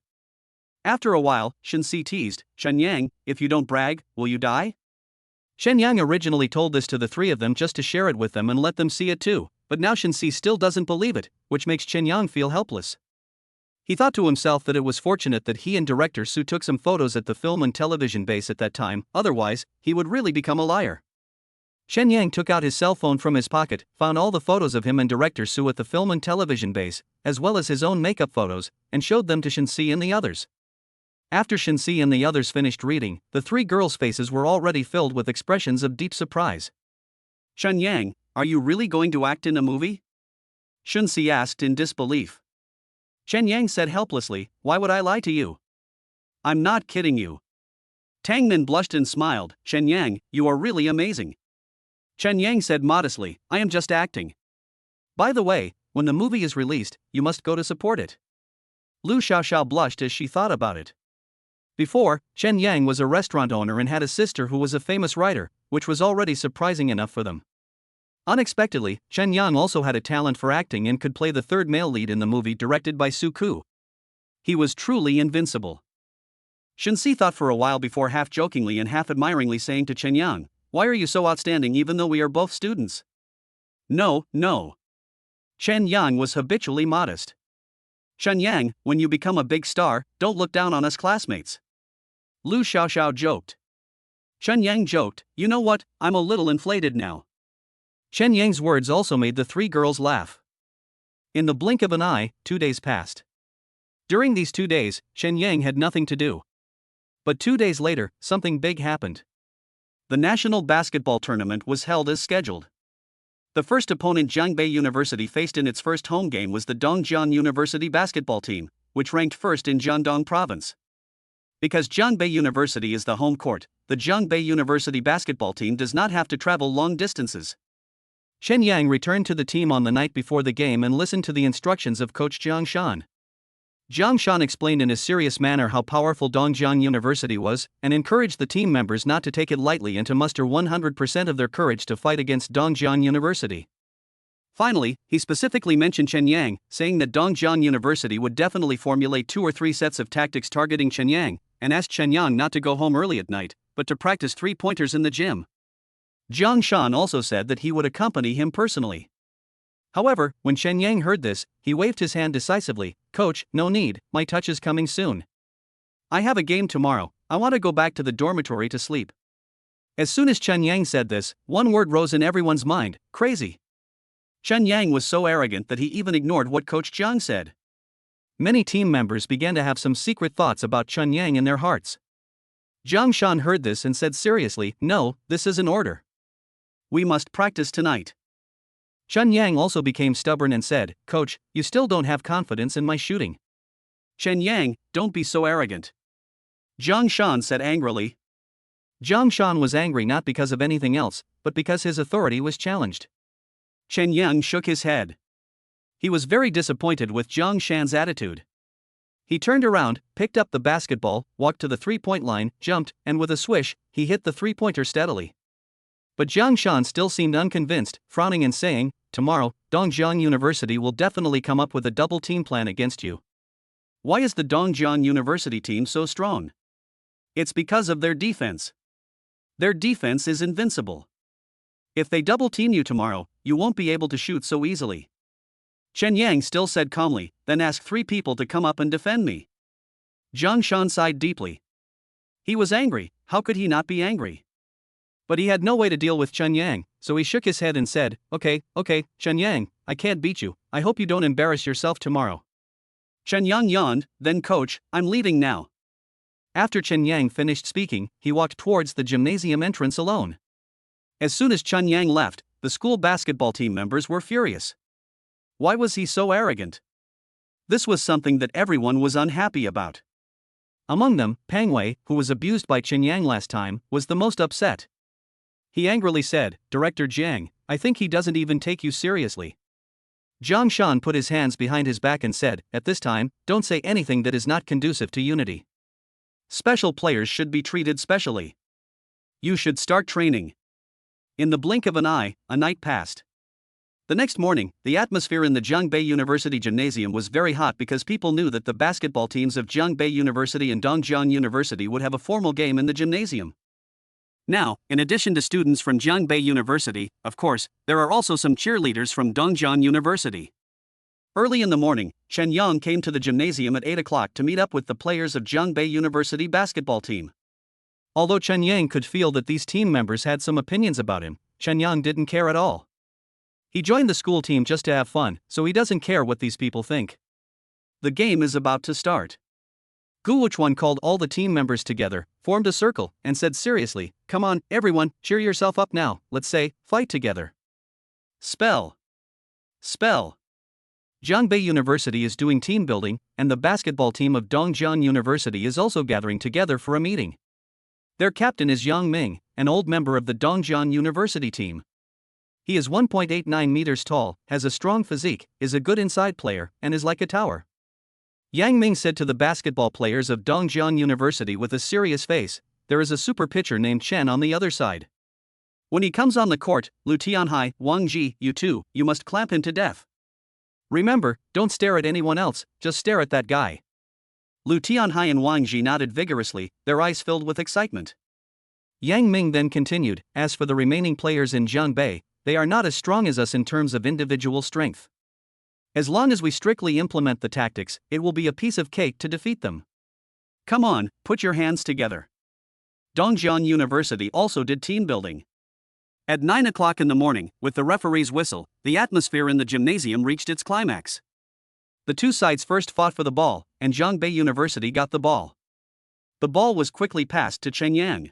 After a while, Shenxi teased, "Chen Yang, if you don't brag, will you die?" Chen Yang originally told this to the three of them just to share it with them and let them see it too, but now Shenxi still doesn't believe it, which makes Chen Yang feel helpless. He thought to himself that it was fortunate that he and director Su took some photos at the film and television base at that time, otherwise, he would really become a liar. Chen Yang took out his cell phone from his pocket, found all the photos of him and director Su at the film and television base, as well as his own makeup photos, and showed them to Shenxi and the others. After Shenxi and the others finished reading, the three girls' faces were already filled with expressions of deep surprise. "Chen Yang, are you really going to act in a movie?" Shenxi asked in disbelief. Chen Yang said helplessly, "Why would I lie to you? I'm not kidding you." Tang Min blushed and smiled, "Chen Yang, you are really amazing." Chen Yang said modestly, "I am just acting. By the way, when the movie is released, you must go to support it." Lu Xiaoxiao blushed as she thought about it. Before, Chen Yang was a restaurant owner and had a sister who was a famous writer, which was already surprising enough for them. Unexpectedly, Chen Yang also had a talent for acting and could play the third male lead in the movie directed by Su Ku. He was truly invincible. Shenxi thought for a while before half jokingly and half admiringly saying to Chen Yang, "Why are you so outstanding even though we are both students?" No. Chen Yang was habitually modest. "Chen Yang, when you become a big star, don't look down on us classmates." Lu Xiaoxiao joked. Chen Yang joked, "You know what, I'm a little inflated now." Chen Yang's words also made the three girls laugh. In the blink of an eye, 2 days passed. During these 2 days, Chen Yang had nothing to do. But 2 days later, something big happened. The national basketball tournament was held as scheduled. The first opponent Jiangbei University faced in its first home game was the Dongjiang University basketball team, which ranked first in Jiangdong province. Because Jiangbei University is the home court, the Jiangbei University basketball team does not have to travel long distances. Chen Yang returned to the team on the night before the game and listened to the instructions of coach Jiang Shan. Jiang Shan explained in a serious manner how powerful Dongjiang University was, and encouraged the team members not to take it lightly and to muster 100% of their courage to fight against Dongjiang University. Finally, he specifically mentioned Chen Yang, saying that Dongjiang University would definitely formulate 2 or 3 sets of tactics targeting Chen Yang, and asked Chen Yang not to go home early at night, but to practice 3-pointers in the gym. Jiang Shan also said that he would accompany him personally. However, when Chen Yang heard this, he waved his hand decisively, "Coach, no need, my touch is coming soon. I have a game tomorrow, I want to go back to the dormitory to sleep." As soon as Chen Yang said this, one word rose in everyone's mind: crazy. Chen Yang was so arrogant that he even ignored what Coach Jiang said. Many team members began to have some secret thoughts about Chen Yang in their hearts. Jiang Shan heard this and said seriously, "No, this is an order. We must practice tonight." Chen Yang also became stubborn and said, "Coach, you still don't have confidence in my shooting." "Chen Yang, don't be so arrogant," Jiang Shan said angrily. Jiang Shan was angry not because of anything else, but because his authority was challenged. Chen Yang shook his head. He was very disappointed with Jiang Shan's attitude. He turned around, picked up the basketball, walked to the 3-point line, jumped, and with a swish, he hit the 3-pointer steadily. But Jiang Shan still seemed unconvinced, frowning and saying, "Tomorrow, Dongjiang University will definitely come up with a double team plan against you. Why is the Dongjiang University team so strong? It's because of their defense. Their defense is invincible. If they double team you tomorrow, you won't be able to shoot so easily. Chen Yang still said calmly, then ask 3 people to come up and defend me. Zhang Shan sighed deeply. He was angry, how could he not be angry? But he had no way to deal with Chen Yang, so he shook his head and said, okay, Chen Yang, I can't beat you, I hope you don't embarrass yourself tomorrow. Chen Yang yawned, then coach, I'm leaving now. After Chen Yang finished speaking, he walked towards the gymnasium entrance alone. As soon as Chen Yang left, the school basketball team members were furious. Why was he so arrogant? This was something that everyone was unhappy about. Among them, Pang Wei, who was abused by Chen Yang last time, was the most upset. He angrily said, Director Jiang, I think he doesn't even take you seriously. Zhang Shan put his hands behind his back and said, at this time, don't say anything that is not conducive to unity. Special players should be treated specially. You should start training. In the blink of an eye, a night passed. The next morning, the atmosphere in the Zhongbei University Gymnasium was very hot because people knew that the basketball teams of Zhongbei University and Dongjiang University would have a formal game in the gymnasium. Now, in addition to students from Zhongbei University, of course, there are also some cheerleaders from Dongjiang University. Early in the morning, Chen Yang came to the gymnasium at 8 o'clock to meet up with the players of Zhongbei University basketball team. Although Chen Yang could feel that these team members had some opinions about him, Chen Yang didn't care at all. He joined the school team just to have fun, so he doesn't care what these people think. The game is about to start. Gu Wuchuan called all the team members together, formed a circle, and said seriously, come on, everyone, cheer yourself up now, let's say, fight together. Spell. Spell. Zhongbei University is doing team building, and the basketball team of Dongjiang University is also gathering together for a meeting. Their captain is Yang Ming, an old member of the Dongjiang University team. He is 1.89 meters tall, has a strong physique, is a good inside player, and is like a tower. Yang Ming said to the basketball players of Dongjiang University with a serious face, there is a super pitcher named Chen on the other side. When he comes on the court, Lu Tianhai, Wang Ji, you too, you must clamp him to death. Remember, don't stare at anyone else, just stare at that guy. Lu Tianhai and Wang Ji nodded vigorously, their eyes filled with excitement. Yang Ming then continued, as for the remaining players in Zhongbei, they are not as strong as us in terms of individual strength. As long as we strictly implement the tactics, it will be a piece of cake to defeat them. Come on, put your hands together. Dongjiang University also did team building. At 9 o'clock in the morning, with the referee's whistle, the atmosphere in the gymnasium reached its climax. The two sides first fought for the ball, and Zhongbei University got the ball. The ball was quickly passed to Chen Yang.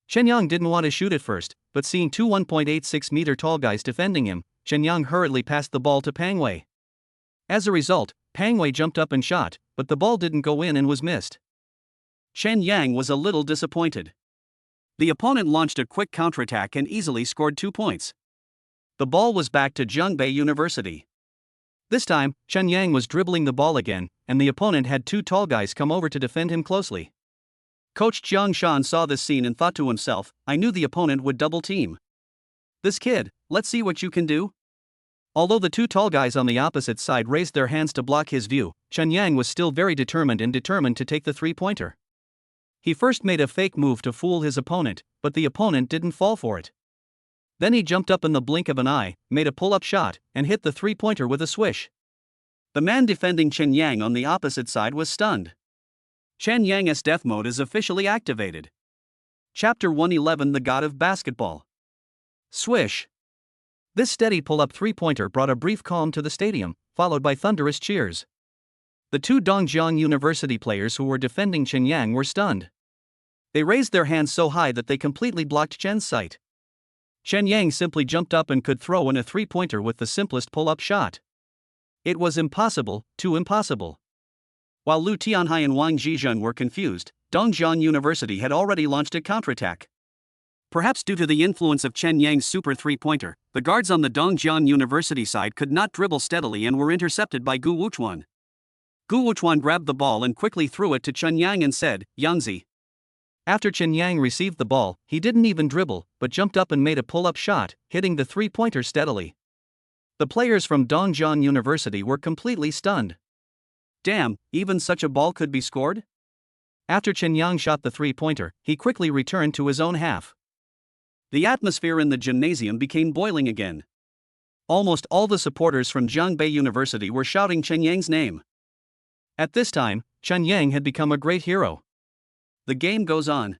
Chen Yang didn't want to shoot at first, but seeing two 1.86-meter tall guys defending him, Chen Yang hurriedly passed the ball to Pang Wei. As a result, Pang Wei jumped up and shot, but the ball didn't go in and was missed. Chen Yang was a little disappointed. The opponent launched a quick counterattack and easily scored 2 points. The ball was back to Zhongbei University. This time, Chen Yang was dribbling the ball again, and the opponent had two tall guys come over to defend him closely. Coach Zhang Shan saw this scene and thought to himself, I knew the opponent would double team. This kid, let's see what you can do. Although the two tall guys on the opposite side raised their hands to block his view, Chen Yang was still very determined to take the three-pointer. He first made a fake move to fool his opponent, but the opponent didn't fall for it. Then he jumped up in the blink of an eye, made a pull-up shot, and hit the three-pointer with a swish. The man defending Chen Yang on the opposite side was stunned. Chen Yang's death mode is officially activated. Chapter 111 The God of Basketball. Swish. This steady pull-up three-pointer brought a brief calm to the stadium, followed by thunderous cheers. The two Dongjiang University players who were defending Chen Yang were stunned. They raised their hands so high that they completely blocked Chen's sight. Chen Yang simply jumped up and could throw in a three-pointer with the simplest pull-up shot. It was impossible, too impossible. While Lu Tianhai and Wang Jizhen were confused, Dongjiang University had already launched a counterattack. Perhaps due to the influence of Chen Yang's super three-pointer, the guards on the Dongjiang University side could not dribble steadily and were intercepted by Gu Wuchuan. Gu Wuchuan grabbed the ball and quickly threw it to Chen Yang and said, Yangzi. After Chen Yang received the ball, he didn't even dribble, but jumped up and made a pull-up shot, hitting the three-pointer steadily. The players from Dongjiang University were completely stunned. Damn, even such a ball could be scored? After Chen Yang shot the three-pointer, he quickly returned to his own half. The atmosphere in the gymnasium became boiling again. Almost all the supporters from Jiangbei University were shouting Chen Yang's name. At this time, Chen Yang had become a great hero. The game goes on.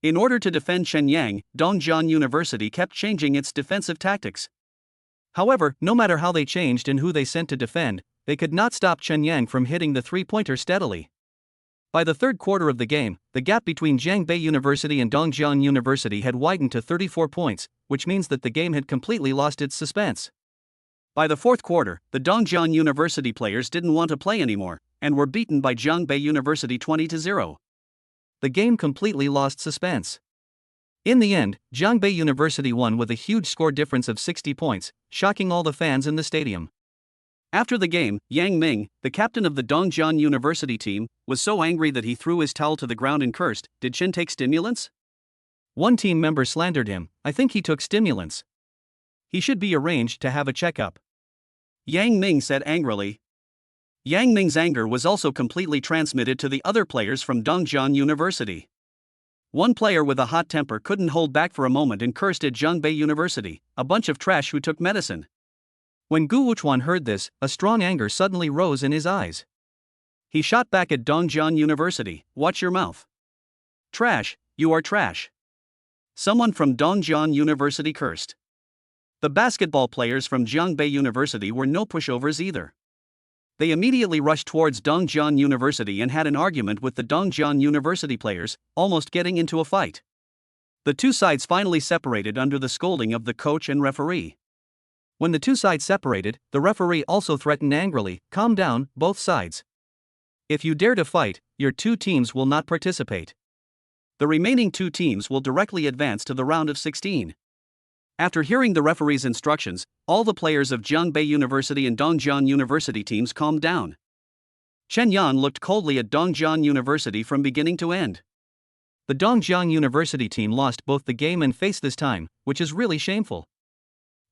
In order to defend Chen Yang, Dongjian University kept changing its defensive tactics. However, no matter how they changed and who they sent to defend, they could not stop Chen Yang from hitting the three-pointer steadily. By the third quarter of the game, the gap between Jiangbei University and Dongjian University had widened to 34 points, which means that the game had completely lost its suspense. By the fourth quarter, the Dongjian University players didn't want to play anymore, and were beaten by Jiangbei University 20-0. The game completely lost suspense. In the end, Jiangbei University won with a huge score difference of 60 points, shocking all the fans in the stadium. After the game, Yang Ming, the captain of the Dongjian University team, was so angry that he threw his towel to the ground and cursed, "Did Chen take stimulants?" One team member slandered him, "I think he took stimulants. He should be arranged to have a checkup," Yang Ming said angrily. Yang Ming's anger was also completely transmitted to the other players from Dongjian University. One player with a hot temper couldn't hold back for a moment and cursed at Jiangbei University, "A bunch of trash who took medicine." When Gu Wuchuan heard this, a strong anger suddenly rose in his eyes. He shot back at Dongjian University, "Watch your mouth. Trash, you are trash." Someone from Dongjian University cursed. The basketball players from Jiangbei University were no pushovers either. They immediately rushed towards Dongjian University and had an argument with the Dongjian University players, almost getting into a fight. The two sides finally separated under the scolding of the coach and referee. When the two sides separated, the referee also threatened angrily, "Calm down, both sides. If you dare to fight, your two teams will not participate. The remaining two teams will directly advance to the round of 16. After hearing the referee's instructions, all the players of Jiangbei University and Dongjian University teams calmed down. Chen Yan looked coldly at Dongjian University from beginning to end. The Dongjian University team lost both the game and face this time, which is really shameful.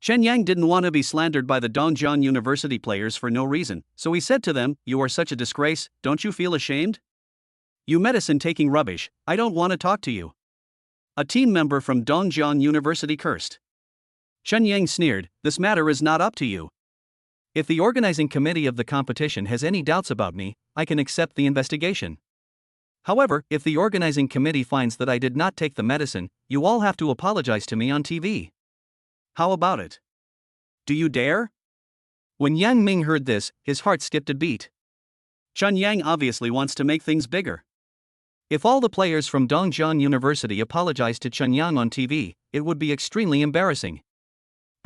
Chen Yang didn't want to be slandered by the Dongjian University players for no reason, so he said to them, "You are such a disgrace, don't you feel ashamed? You medicine-taking rubbish, I don't want to talk to you." A team member from Dongjian University cursed. Chen Yang sneered, "This matter is not up to you. If the organizing committee of the competition has any doubts about me, I can accept the investigation. However, if the organizing committee finds that I did not take the medicine, you all have to apologize to me on TV. How about it? Do you dare?" When Yang Ming heard this, his heart skipped a beat. Chen Yang obviously wants to make things bigger. If all the players from Dongjian University apologized to Chen Yang on TV, it would be extremely embarrassing.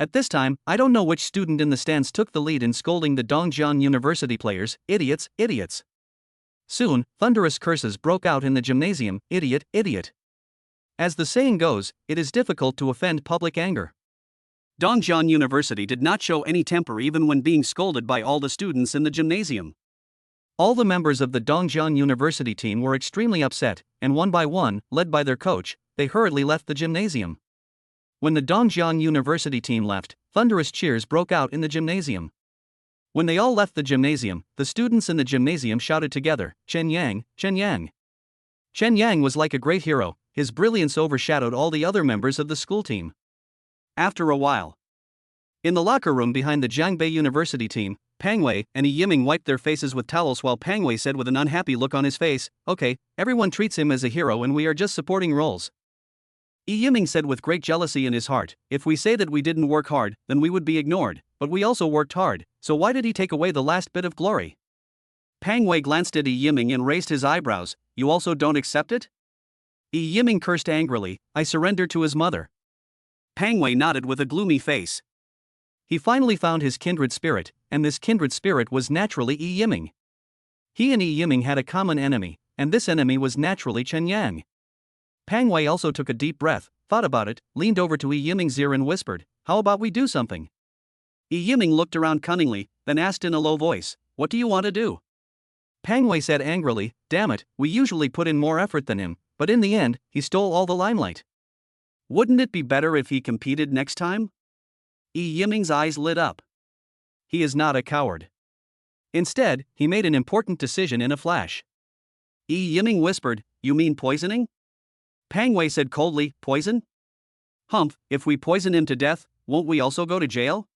At this time, I don't know which student in the stands took the lead in scolding the Dongjian University players, "Idiots, idiots." Soon, thunderous curses broke out in the gymnasium, "Idiot, idiot." As the saying goes, it is difficult to offend public anger. Dongjian University did not show any temper even when being scolded by all the students in the gymnasium. All the members of the Dongjian University team were extremely upset, and one by one, led by their coach, they hurriedly left the gymnasium. When the Dongjian University team left, thunderous cheers broke out in the gymnasium. When they all left the gymnasium, the students in the gymnasium shouted together, "Chen Yang, Chen Yang." Chen Yang was like a great hero, his brilliance overshadowed all the other members of the school team. After a while, in the locker room behind the Jiangbei University team, Pang Wei and Yi Yiming wiped their faces with towels while Pang Wei said with an unhappy look on his face, "Okay, everyone treats him as a hero and we are just supporting roles." Yi Yiming said with great jealousy in his heart, "If we say that we didn't work hard, then we would be ignored, but we also worked hard, so why did he take away the last bit of glory?" Pang Wei glanced at Yi Yiming and raised his eyebrows, "You also don't accept it?" Yi Yiming cursed angrily, "I surrender to his mother." Pang Wei nodded with a gloomy face. He finally found his kindred spirit, and this kindred spirit was naturally Yi Yiming. He and Yi Yiming had a common enemy, and this enemy was naturally Chen Yang. Pang Wei also took a deep breath, thought about it, leaned over to Yi Yiming's ear and whispered, "How about we do something?" Yi Yiming looked around cunningly, then asked in a low voice, "What do you want to do?" Pang Wei said angrily, "Damn it, we usually put in more effort than him, but in the end, he stole all the limelight. Wouldn't it be better if he competed next time?" Yi Yiming's eyes lit up. He is not a coward. Instead, he made an important decision in a flash. Yiming whispered, "You mean poisoning?" Pang Wei said coldly, "Poison? Humph, if we poison him to death, won't we also go to jail?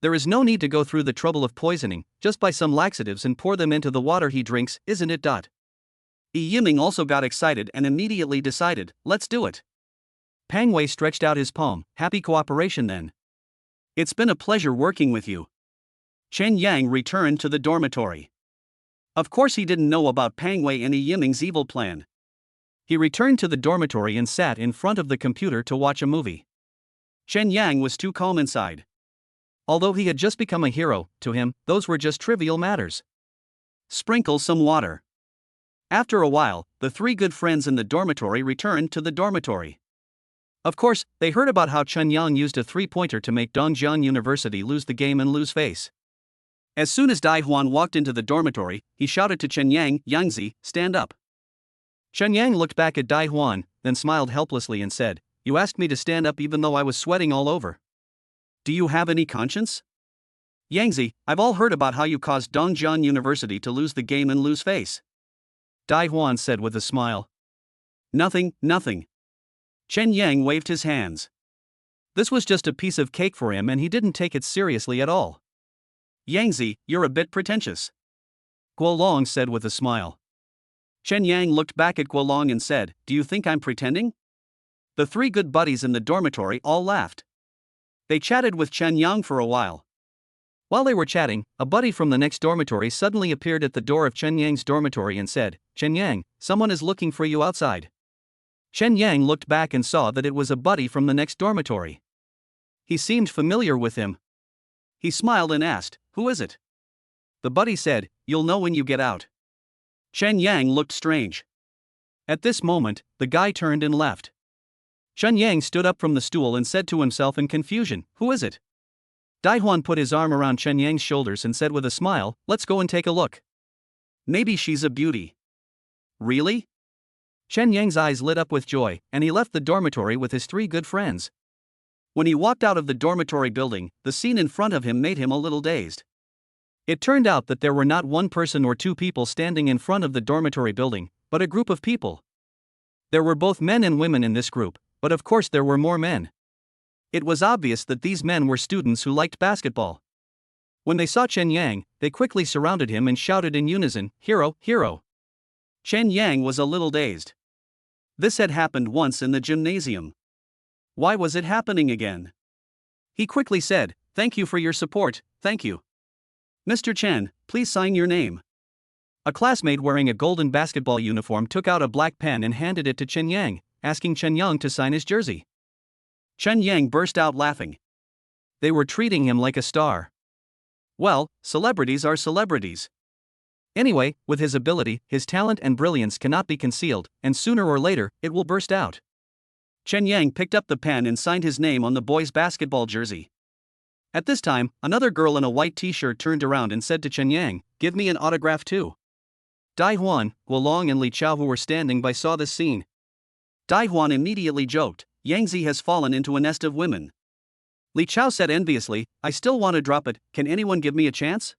There is no need to go through the trouble of poisoning, just buy some laxatives and pour them into the water he drinks, isn't it? Yiming also got excited and immediately decided, let's do it. Pang Wei stretched out his palm, happy cooperation then. It's been a pleasure working with you. Chen Yang returned to the dormitory. Of course he didn't know about Pang Wei and Yiming's evil plan. He returned to the dormitory and sat in front of the computer to watch a movie. Chen Yang was too calm inside. Although he had just become a hero, to him, those were just trivial matters. Sprinkle some water. After a while, the three good friends in the dormitory returned to the dormitory. Of course, they heard about how Chen Yang used a three-pointer to make Dongjiang University lose the game and lose face. As soon as Dai Huan walked into the dormitory, he shouted to Chen Yang, "Yangzi, stand up." Chen Yang looked back at Dai Huan, then smiled helplessly and said, "You asked me to stand up even though I was sweating all over. Do you have any conscience? Yangzi, I've all heard about how you caused Dongjiang University to lose the game and lose face." Dai Huan said with a smile. Nothing. Chen Yang waved his hands. This was just a piece of cake for him and he didn't take it seriously at all. "Yangzi, you're a bit pretentious," Guolong said with a smile. Chen Yang looked back at Guolong and said, "Do you think I'm pretending?" The three good buddies in the dormitory all laughed. They chatted with Chen Yang for a while. While they were chatting, a buddy from the next dormitory suddenly appeared at the door of Chen Yang's dormitory and said, "Chen Yang, someone is looking for you outside." Chen Yang looked back and saw that it was a buddy from the next dormitory. He seemed familiar with him. He smiled and asked, "Who is it?" The buddy said, "You'll know when you get out." Chen Yang looked strange. At this moment, the guy turned and left. Chen Yang stood up from the stool and said to himself in confusion, "Who is it?" Dai Huan put his arm around Chen Yang's shoulders and said with a smile, "Let's go and take a look. Maybe she's a beauty." "Really?" Chen Yang's eyes lit up with joy, and he left the dormitory with his three good friends. When he walked out of the dormitory building, the scene in front of him made him a little dazed. It turned out that there were not one person or two people standing in front of the dormitory building, but a group of people. There were both men and women in this group, but of course there were more men. It was obvious that these men were students who liked basketball. When they saw Chen Yang, they quickly surrounded him and shouted in unison, "Hero, hero!" Chen Yang was a little dazed. This had happened once in the gymnasium. Why was it happening again? He quickly said, "Thank you for your support, thank you. Mr. Chen, please sign your name." A classmate wearing a golden basketball uniform took out a black pen and handed it to Chen Yang, asking Chen Yang to sign his jersey. Chen Yang burst out laughing. They were treating him like a star. Well, celebrities are celebrities. Anyway, with his ability, his talent and brilliance cannot be concealed, and sooner or later, it will burst out. Chen Yang picked up the pen and signed his name on the boy's basketball jersey. At this time, another girl in a white t-shirt turned around and said to Chen Yang, "Give me an autograph too." Dai Huan, Guolong and Li Chao who were standing by saw this scene. Dai Huan immediately joked, "Yangzi has fallen into a nest of women." Li Chao said enviously, "I still want to drop it, can anyone give me a chance?"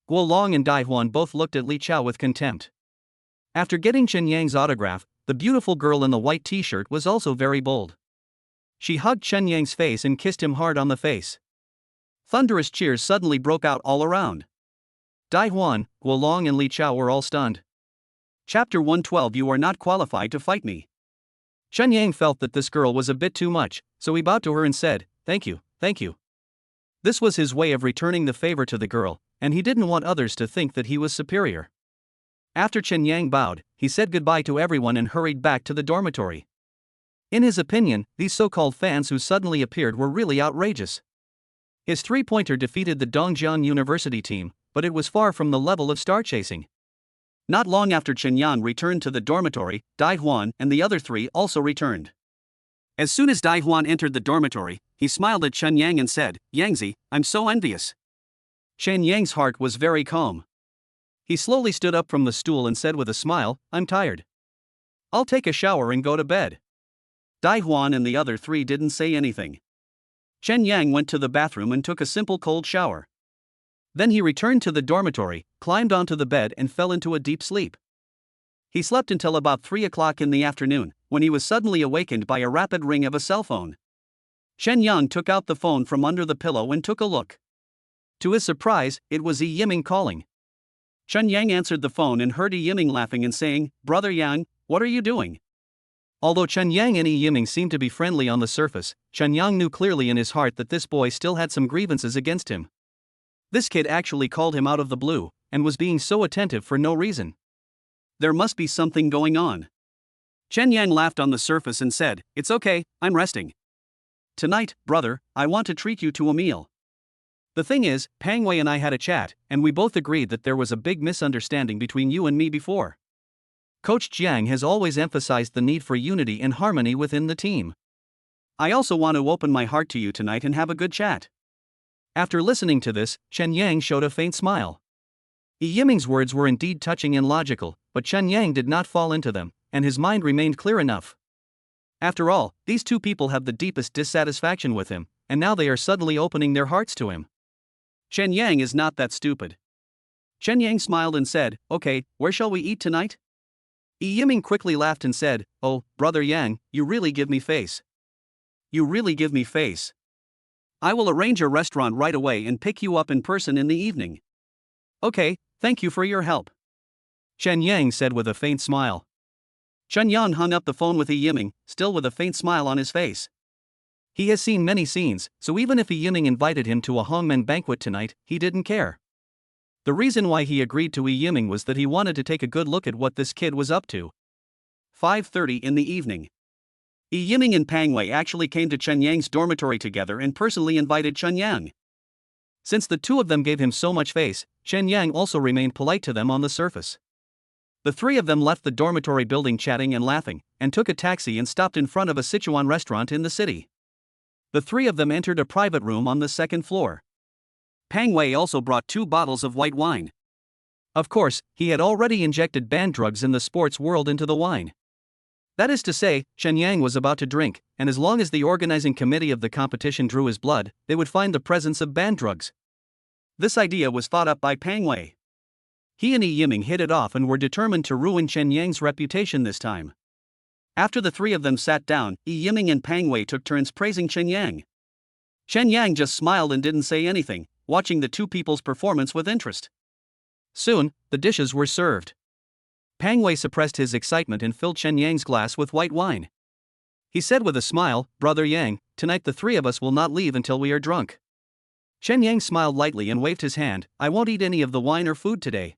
Guolong and Dai Huan both looked at Li Chao with contempt. After getting Chen Yang's autograph, the beautiful girl in the white t-shirt was also very bold. She hugged Chen Yang's face and kissed him hard on the face. Thunderous cheers suddenly broke out all around. Dai Huan, Guolong and Li Chao were all stunned. Chapter 112. You are not qualified to fight me. Chen Yang felt that this girl was a bit too much, so he bowed to her and said, "Thank you, thank you." This was his way of returning the favor to the girl, and he didn't want others to think that he was superior. After Chen Yang bowed, he said goodbye to everyone and hurried back to the dormitory. In his opinion, these so-called fans who suddenly appeared were really outrageous. His three-pointer defeated the Dongjiang University team, but it was far from the level of star chasing. Not long after Chen Yang returned to the dormitory, Dai Huan and the other three also returned. As soon as Dai Huan entered the dormitory, he smiled at Chen Yang and said, "Yangzi, I'm so envious." Chen Yang's heart was very calm. He slowly stood up from the stool and said with a smile, "I'm tired. I'll take a shower and go to bed." Dai Huan and the other three didn't say anything. Chen Yang went to the bathroom and took a simple cold shower. Then he returned to the dormitory, climbed onto the bed and fell into a deep sleep. He slept until about 3 o'clock in the afternoon, when he was suddenly awakened by a rapid ring of a cell phone. Shen Yang took out the phone from under the pillow and took a look. To his surprise, it was Yi Yiming calling. Shen Yang answered the phone and heard Yi Yiming laughing and saying, "Brother Yang, what are you doing?" Although Chen Yang and Yi Yiming seemed to be friendly on the surface, Chen Yang knew clearly in his heart that this boy still had some grievances against him. This kid actually called him out of the blue, and was being so attentive for no reason. There must be something going on. Chen Yang laughed on the surface and said, "It's okay, I'm resting. Tonight, brother, I want to treat you to a meal. The thing is, Pang Wei and I had a chat, and we both agreed that there was a big misunderstanding between you and me before. Coach Jiang has always emphasized the need for unity and harmony within the team. I also want to open my heart to you tonight and have a good chat." After listening to this, Chen Yang showed a faint smile. Yi Yiming's words were indeed touching and logical, but Chen Yang did not fall into them, and his mind remained clear enough. After all, these two people have the deepest dissatisfaction with him, and now they are suddenly opening their hearts to him. Chen Yang is not that stupid. Chen Yang smiled and said, "Okay, where shall we eat tonight?" Yi Yiming quickly laughed and said, "Oh, brother Yang, you really give me face. You really give me face. I will arrange a restaurant right away and pick you up in person in the evening." "Okay, thank you for your help," Chen Yang said with a faint smile. Chen Yang hung up the phone with Yi Yiming, still with a faint smile on his face. He has seen many scenes, so even if Yi Yiming invited him to a hongmen banquet tonight, he didn't care. The reason why he agreed to Yi Yiming was that he wanted to take a good look at what this kid was up to. 5:30 in the evening. Yi Yiming and Pang Wei actually came to Chen Yang's dormitory together and personally invited Chen Yang. Since the two of them gave him so much face, Chen Yang also remained polite to them on the surface. The three of them left the dormitory building chatting and laughing, and took a taxi and stopped in front of a Sichuan restaurant in the city. The three of them entered a private room on the second floor. Pang Wei also brought 2 bottles of white wine. Of course, he had already injected banned drugs in the sports world into the wine. That is to say, Chen Yang was about to drink, and as long as the organizing committee of the competition drew his blood, they would find the presence of banned drugs. This idea was thought up by Pang Wei. He and Yi Yiming hit it off and were determined to ruin Chen Yang's reputation this time. After the three of them sat down, Yi Yiming and Pang Wei took turns praising Chen Yang. Chen Yang just smiled and didn't say anything, watching the two people's performance with interest. Soon, the dishes were served. Pang Wei suppressed his excitement and filled Chen Yang's glass with white wine. He said with a smile, "Brother Yang, tonight the three of us will not leave until we are drunk." Chen Yang smiled lightly and waved his hand, "I won't eat any of the wine or food today."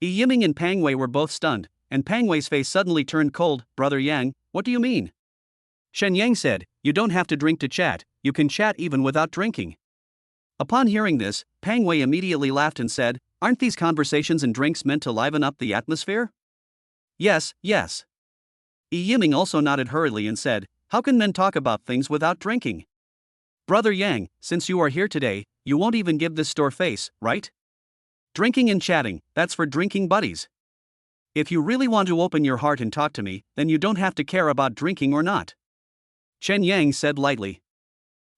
Yi Yiming and Pang Wei were both stunned, and Pang Wei's face suddenly turned cold. "Brother Yang, what do you mean?" Shen Yang said, "You don't have to drink to chat, you can chat even without drinking." Upon hearing this, Pang Wei immediately laughed and said, "Aren't these conversations and drinks meant to liven up the atmosphere?" "Yes, yes." Yi Yiming also nodded hurriedly and said, "How can men talk about things without drinking?" "Brother Yang, since you are here today, you won't even give this store face, right? Drinking and chatting, that's for drinking buddies. If you really want to open your heart and talk to me, then you don't have to care about drinking or not," Chen Yang said lightly.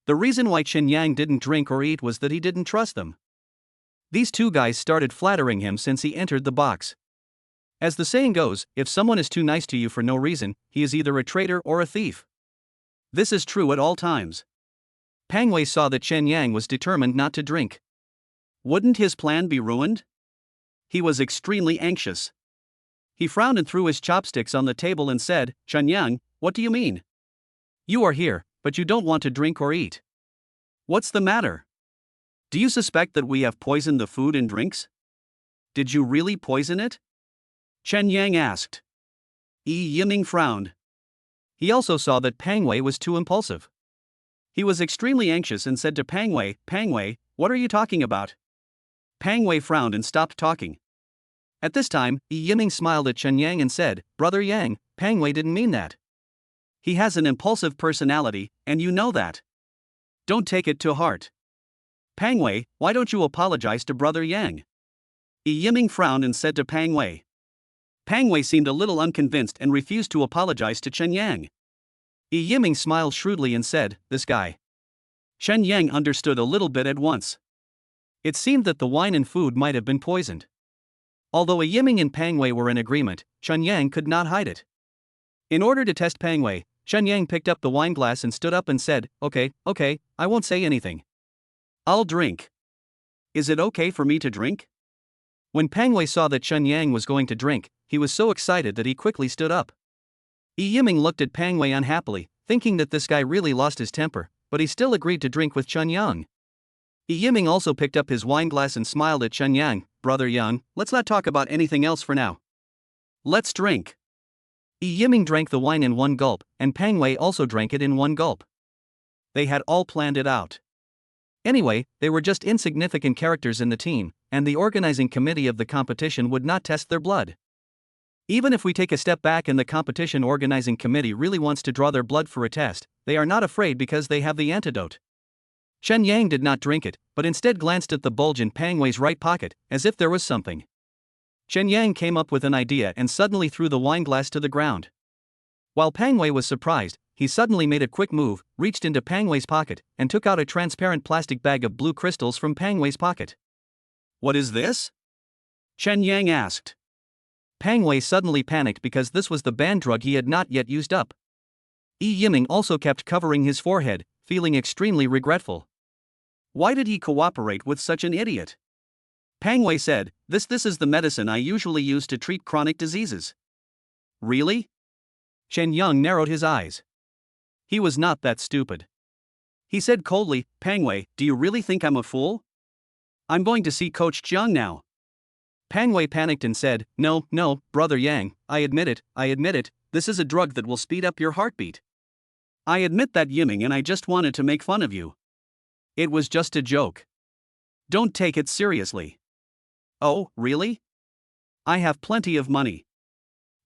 The reason why Chen Yang didn't drink or eat was that he didn't trust them. These two guys started flattering him since he entered the box. As the saying goes, if someone is too nice to you for no reason, he is either a traitor or a thief. This is true at all times. Pang Wei saw that Chen Yang was determined not to drink. Wouldn't his plan be ruined? He was extremely anxious. He frowned and threw his chopsticks on the table and said, "Chen Yang, what do you mean? You are here, but you don't want to drink or eat. What's the matter? Do you suspect that we have poisoned the food and drinks? Did you really poison it?" Chen Yang asked. Yi Yiming frowned. He also saw that Pang Wei was too impulsive. He was extremely anxious and said to Pang Wei, "Pang Wei, what are you talking about?" Pang Wei frowned and stopped talking. At this time, Yi Yiming smiled at Chen Yang and said, "Brother Yang, Pang Wei didn't mean that. He has an impulsive personality, and you know that. Don't take it to heart. Pang Wei, why don't you apologize to Brother Yang?" Yi Yiming frowned and said to Pang Wei. Pang Wei seemed a little unconvinced and refused to apologize to Chen Yang. Yi Yiming smiled shrewdly and said, "This guy." Chen Yang understood a little bit at once. It seemed that the wine and food might have been poisoned. Although a Yiming and Pang Wei were in agreement, Chen Yang could not hide it. In order to test Pang Wei, Chen Yang picked up the wine glass and stood up and said, okay, I won't say anything. I'll drink. Is it okay for me to drink? When Pang Wei saw that Chen Yang was going to drink, he was so excited that he quickly stood up. Yi Yiming looked at Pang Wei unhappily, thinking that this guy really lost his temper, but he still agreed to drink with Chen Yang. Yi Yiming also picked up his wine glass and smiled at Chen Yang. Brother Yang, let's not talk about anything else for now. Let's drink. Yi Yiming drank the wine in one gulp, and Pang Wei also drank it in one gulp. They had all planned it out. Anyway, they were just insignificant characters in the team, and the organizing committee of the competition would not test their blood. Even if we take a step back and the competition organizing committee really wants to draw their blood for a test, they are not afraid because they have the antidote. Chen Yang did not drink it, but instead glanced at the bulge in Pang Wei's right pocket, as if there was something. Chen Yang came up with an idea and suddenly threw the wine glass to the ground. While Pang Wei was surprised, he suddenly made a quick move, reached into Pang Wei's pocket, and took out a transparent plastic bag of blue crystals from Pang Wei's pocket. What is this? Chen Yang asked. Pang Wei suddenly panicked because this was the banned drug he had not yet used up. Yi Yiming also kept covering his forehead, feeling extremely regretful. Why did he cooperate with such an idiot? Pang Wei said, This is the medicine I usually use to treat chronic diseases. Really? Chen Yang narrowed his eyes. He was not that stupid. He said coldly, Pang Wei, do you really think I'm a fool? I'm going to see Coach Jiang now. Pang Wei panicked and said, No, Brother Yang, I admit it, this is a drug that will speed up your heartbeat. I admit that, Yiming, and I just wanted to make fun of you. It was just a joke. Don't take it seriously. Oh, really? I have plenty of money.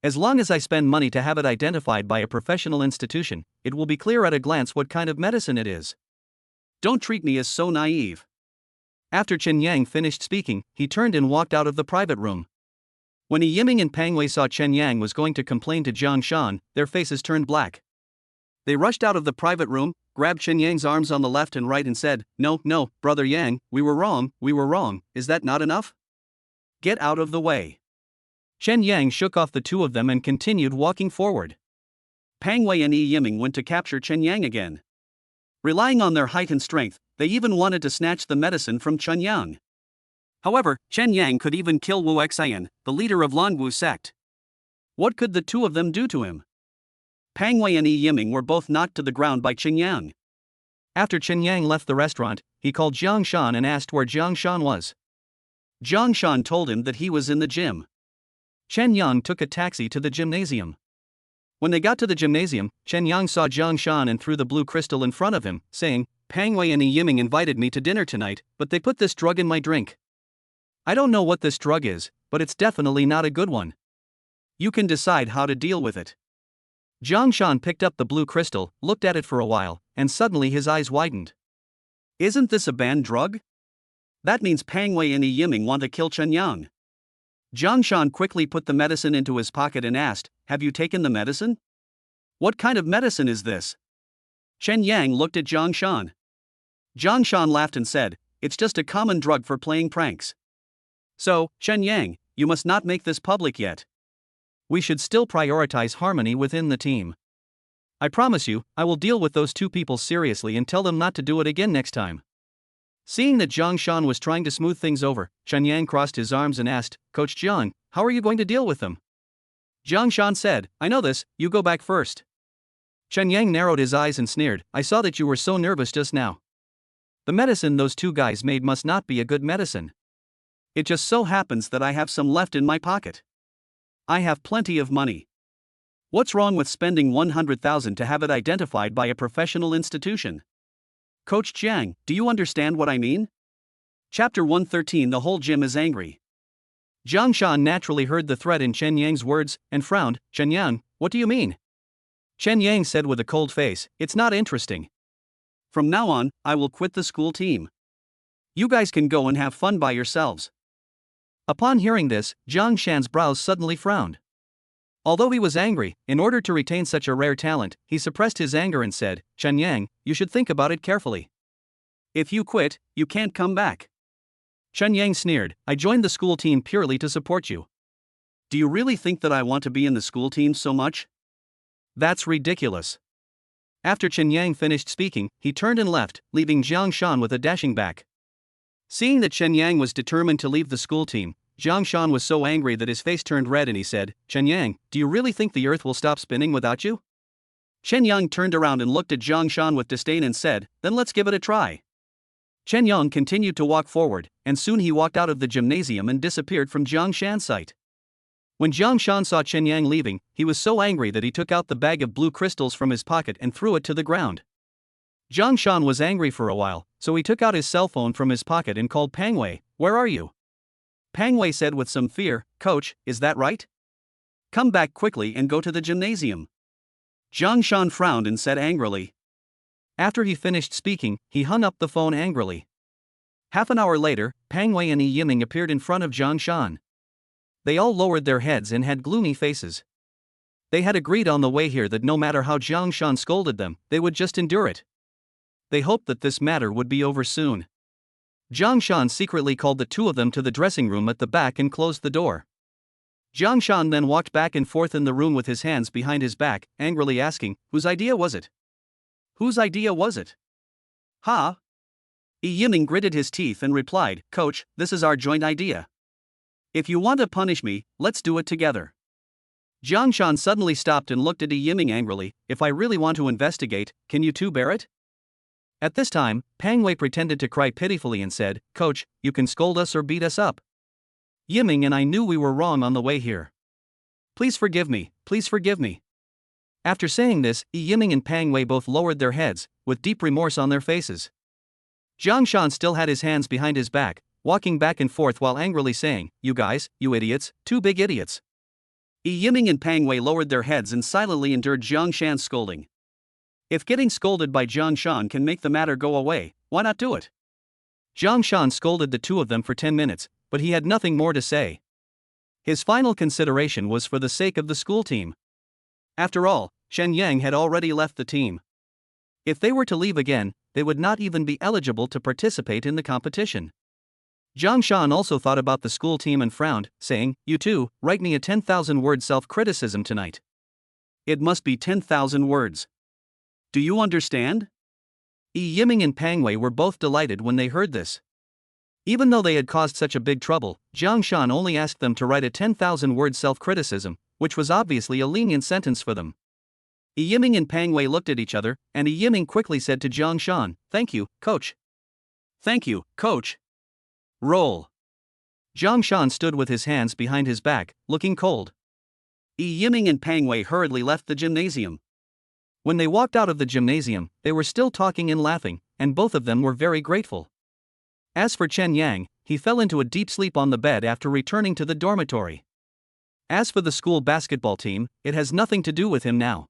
As long as I spend money to have it identified by a professional institution, it will be clear at a glance what kind of medicine it is. Don't treat me as so naive. After Chen Yang finished speaking, he turned and walked out of the private room. When Yi Yiming and Pang Wei saw Chen Yang was going to complain to Jiang Shan, their faces turned black. They rushed out of the private room, grabbed Chen Yang's arms on the left and right and said, No, Brother Yang, we were wrong, is that not enough? Get out of the way. Chen Yang shook off the two of them and continued walking forward. Pang Wei and Yi Yiming went to capture Chen Yang again. Relying on their height and strength, they even wanted to snatch the medicine from Chen Yang. However, Chen Yang could even kill Wu Xian, the leader of Lanwu sect. What could the two of them do to him? Pang Wei and Yi Yiming were both knocked to the ground by Chen Yang. After Chen Yang left the restaurant, he called Jiang Shan and asked where Jiang Shan was. Jiang Shan told him that he was in the gym. Chen Yang took a taxi to the gymnasium. When they got to the gymnasium, Chen Yang saw Jiang Shan and threw the blue crystal in front of him, saying, Pang Wei and Yi Yiming invited me to dinner tonight, but they put this drug in my drink. I don't know what this drug is, but it's definitely not a good one. You can decide how to deal with it. Jiang Shan picked up the blue crystal, looked at it for a while, and suddenly his eyes widened. Isn't this a banned drug? That means Pang Wei and Yi Yiming want to kill Chen Yang. Jiang Shan quickly put the medicine into his pocket and asked, Have you taken the medicine? What kind of medicine is this? Chen Yang looked at Jiang Shan. Jiang Shan laughed and said, It's just a common drug for playing pranks. So, Chen Yang, you must not make this public yet. We should still prioritize harmony within the team. I promise you, I will deal with those two people seriously and tell them not to do it again next time. Seeing that Jiang Shan was trying to smooth things over, Chen Yang crossed his arms and asked, Coach Jiang, how are you going to deal with them? Jiang Shan said, I know this, you go back first. Chen Yang narrowed his eyes and sneered, I saw that you were so nervous just now. The medicine those two guys made must not be a good medicine. It just so happens that I have some left in my pocket. I have plenty of money. What's wrong with spending 100,000 to have it identified by a professional institution? Coach Jiang, do you understand what I mean? Chapter 113 The whole gym is angry. Jiang Shan naturally heard the threat in Chen Yang's words, and frowned. Chen Yang, what do you mean? Chen Yang said with a cold face, It's not interesting. From now on, I will quit the school team. You guys can go and have fun by yourselves. Upon hearing this, Jiang Shan's brows suddenly frowned. Although he was angry, in order to retain such a rare talent, he suppressed his anger and said, Chen Yang, you should think about it carefully. If you quit, you can't come back. Chen Yang sneered, I joined the school team purely to support you. Do you really think that I want to be in the school team so much? That's ridiculous. After Chen Yang finished speaking, he turned and left, leaving Jiang Shan with a dashing back. Seeing that Chen Yang was determined to leave the school team, Jiang Shan was so angry that his face turned red and he said, Chen Yang, do you really think the earth will stop spinning without you? Chen Yang turned around and looked at Jiang Shan with disdain and said, then let's give it a try. Chen Yang continued to walk forward, and soon he walked out of the gymnasium and disappeared from Jiang Shan's sight. When Jiang Shan saw Chen Yang leaving, he was so angry that he took out the bag of blue crystals from his pocket and threw it to the ground. Jiang Shan was angry for a while, so he took out his cell phone from his pocket and called Pang Wei. Where are you? Pang Wei said with some fear, Coach, is that right? Come back quickly and go to the gymnasium. Jiang Shan frowned and said angrily. After he finished speaking, he hung up the phone angrily. Half an hour later, Pang Wei and Yi Yiming appeared in front of Jiang Shan. They all lowered their heads and had gloomy faces. They had agreed on the way here that no matter how Jiang Shan scolded them, they would just endure it. They hoped that this matter would be over soon. Jiang Shan secretly called the two of them to the dressing room at the back and closed the door. Jiang Shan then walked back and forth in the room with his hands behind his back, angrily asking, whose idea was it? Whose idea was it? Ha? Yi Yiming gritted his teeth and replied, Coach, this is our joint idea. If you want to punish me, let's do it together. Jiang Shan suddenly stopped and looked at Yi Yiming angrily, if I really want to investigate, can you two bear it? At this time, Pang Wei pretended to cry pitifully and said, Coach, you can scold us or beat us up. Yiming and I knew we were wrong on the way here. Please forgive me, please forgive me. After saying this, Yi Yiming and Pang Wei both lowered their heads, with deep remorse on their faces. Jiang Shan still had his hands behind his back, walking back and forth while angrily saying, you guys, you idiots, two big idiots. Yi Yiming and Pang Wei lowered their heads and silently endured Jiang Shan's scolding. If getting scolded by Jiang Shan can make the matter go away, why not do it? Jiang Shan scolded the two of them for 10 minutes, but he had nothing more to say. His final consideration was for the sake of the school team. After all, Chen Yang had already left the team. If they were to leave again, they would not even be eligible to participate in the competition. Jiang Shan also thought about the school team and frowned, saying, you two, write me a 10,000-word self-criticism tonight. It must be 10,000 words. Do you understand? Yi Yiming and Pang Wei were both delighted when they heard this. Even though they had caused such a big trouble, Jiang Shan only asked them to write a 10,000-word self-criticism, which was obviously a lenient sentence for them. Yi Yiming and Pang Wei looked at each other, and Yi Yiming quickly said to Jiang Shan, thank you, coach. Thank you, coach. Roll. Jiang Shan stood with his hands behind his back, looking cold. Yi Yiming and Pang Wei hurriedly left the gymnasium. When they walked out of the gymnasium, they were still talking and laughing, and both of them were very grateful. As for Chen Yang, he fell into a deep sleep on the bed after returning to the dormitory. As for the school basketball team, it has nothing to do with him now.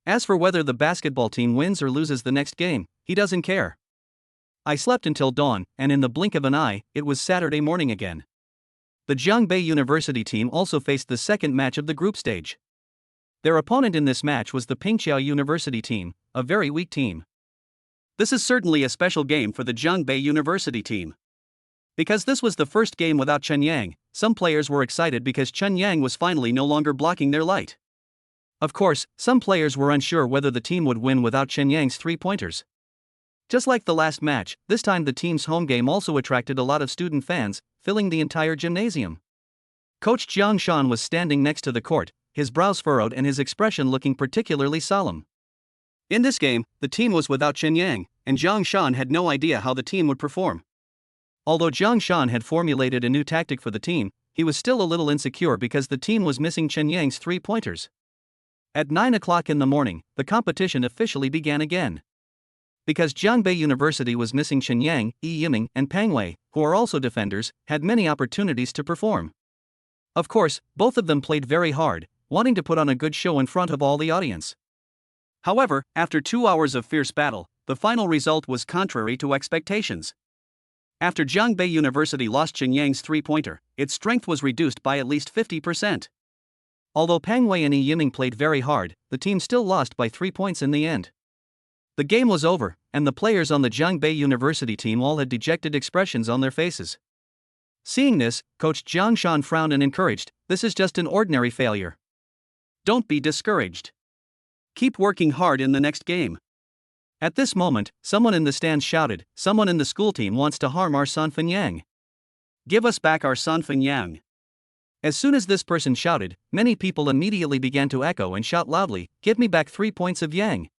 As for whether the basketball team wins or loses the next game, he doesn't care. I slept until dawn, and in the blink of an eye, it was Saturday morning again. The Jiangbei University team also faced the second match of the group stage. Their opponent in this match was the Pingqiao University team, a very weak team. This is certainly a special game for the Jiangbei University team. Because this was the first game without Chen Yang, some players were excited because Chen Yang was finally no longer blocking their light. Of course, some players were unsure whether the team would win without Chen Yang's three-pointers. Just like the last match, this time the team's home game also attracted a lot of student fans, filling the entire gymnasium. Coach Jiang Shan was standing next to the court, his brows furrowed and his expression looking particularly solemn. In this game, the team was without Chen Yang, and Jiang Shan had no idea how the team would perform. Although Jiang Shan had formulated a new tactic for the team, he was still a little insecure because the team was missing Chen Yang's three-pointers. At 9 o'clock in the morning, the competition officially began again. Because Jiangbei University was missing Chen Yang, Yi Yiming, and Pang Wei, who are also defenders, had many opportunities to perform. Of course, both of them played very hard, wanting to put on a good show in front of all the audience. However, after 2 hours of fierce battle, the final result was contrary to expectations. After Jiangbei University lost Chen Yang's three-pointer, its strength was reduced by at least 50%. Although Pang Wei and Yi Yiming played very hard, the team still lost by 3 points in the end. The game was over, and the players on the Jiangbei University team all had dejected expressions on their faces. Seeing this, Coach Jiang Shan frowned and encouraged, "This is just an ordinary failure. Don't be discouraged. Keep working hard in the next game." At this moment, someone in the stands shouted, "Someone in the school team wants to harm our San Fan Yang. Give us back our San Fan Yang." As soon as this person shouted, many people immediately began to echo and shout loudly, "Give me back 3 points of Yang.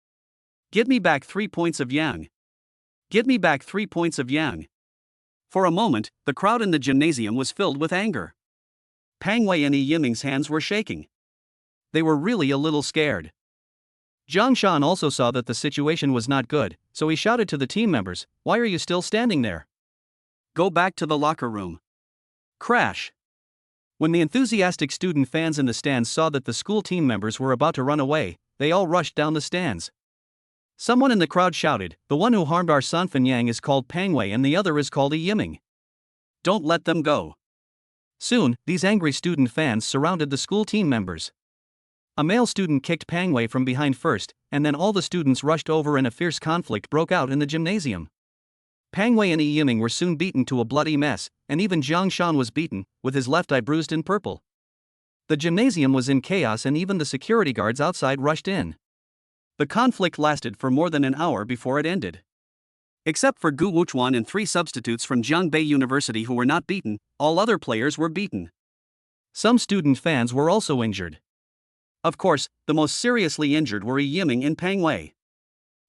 Give me back 3 points of Yang. Give me back 3 points of Yang." For a moment, the crowd in the gymnasium was filled with anger. Pang Wei and Yi Yiming's hands were shaking. They were really a little scared. Jiang Shan also saw that the situation was not good, so he shouted to the team members, "Why are you still standing there? Go back to the locker room." Crash! When the enthusiastic student fans in the stands saw that the school team members were about to run away, they all rushed down the stands. Someone in the crowd shouted, "The one who harmed our San Fan Yang is called Pang Wei and the other is called Yi Yiming. Don't let them go." Soon, these angry student fans surrounded the school team members. A male student kicked Pang Wei from behind first, and then all the students rushed over and a fierce conflict broke out in the gymnasium. Pang Wei and Yi Yiming were soon beaten to a bloody mess, and even Jiang Shan was beaten, with his left eye bruised and purple. The gymnasium was in chaos and even the security guards outside rushed in. The conflict lasted for more than an hour before it ended. Except for Gu Wuchuan and 3 substitutes from Jiangbei University who were not beaten, all other players were beaten. Some student fans were also injured. Of course, the most seriously injured were Yi Yiming and Pang Wei.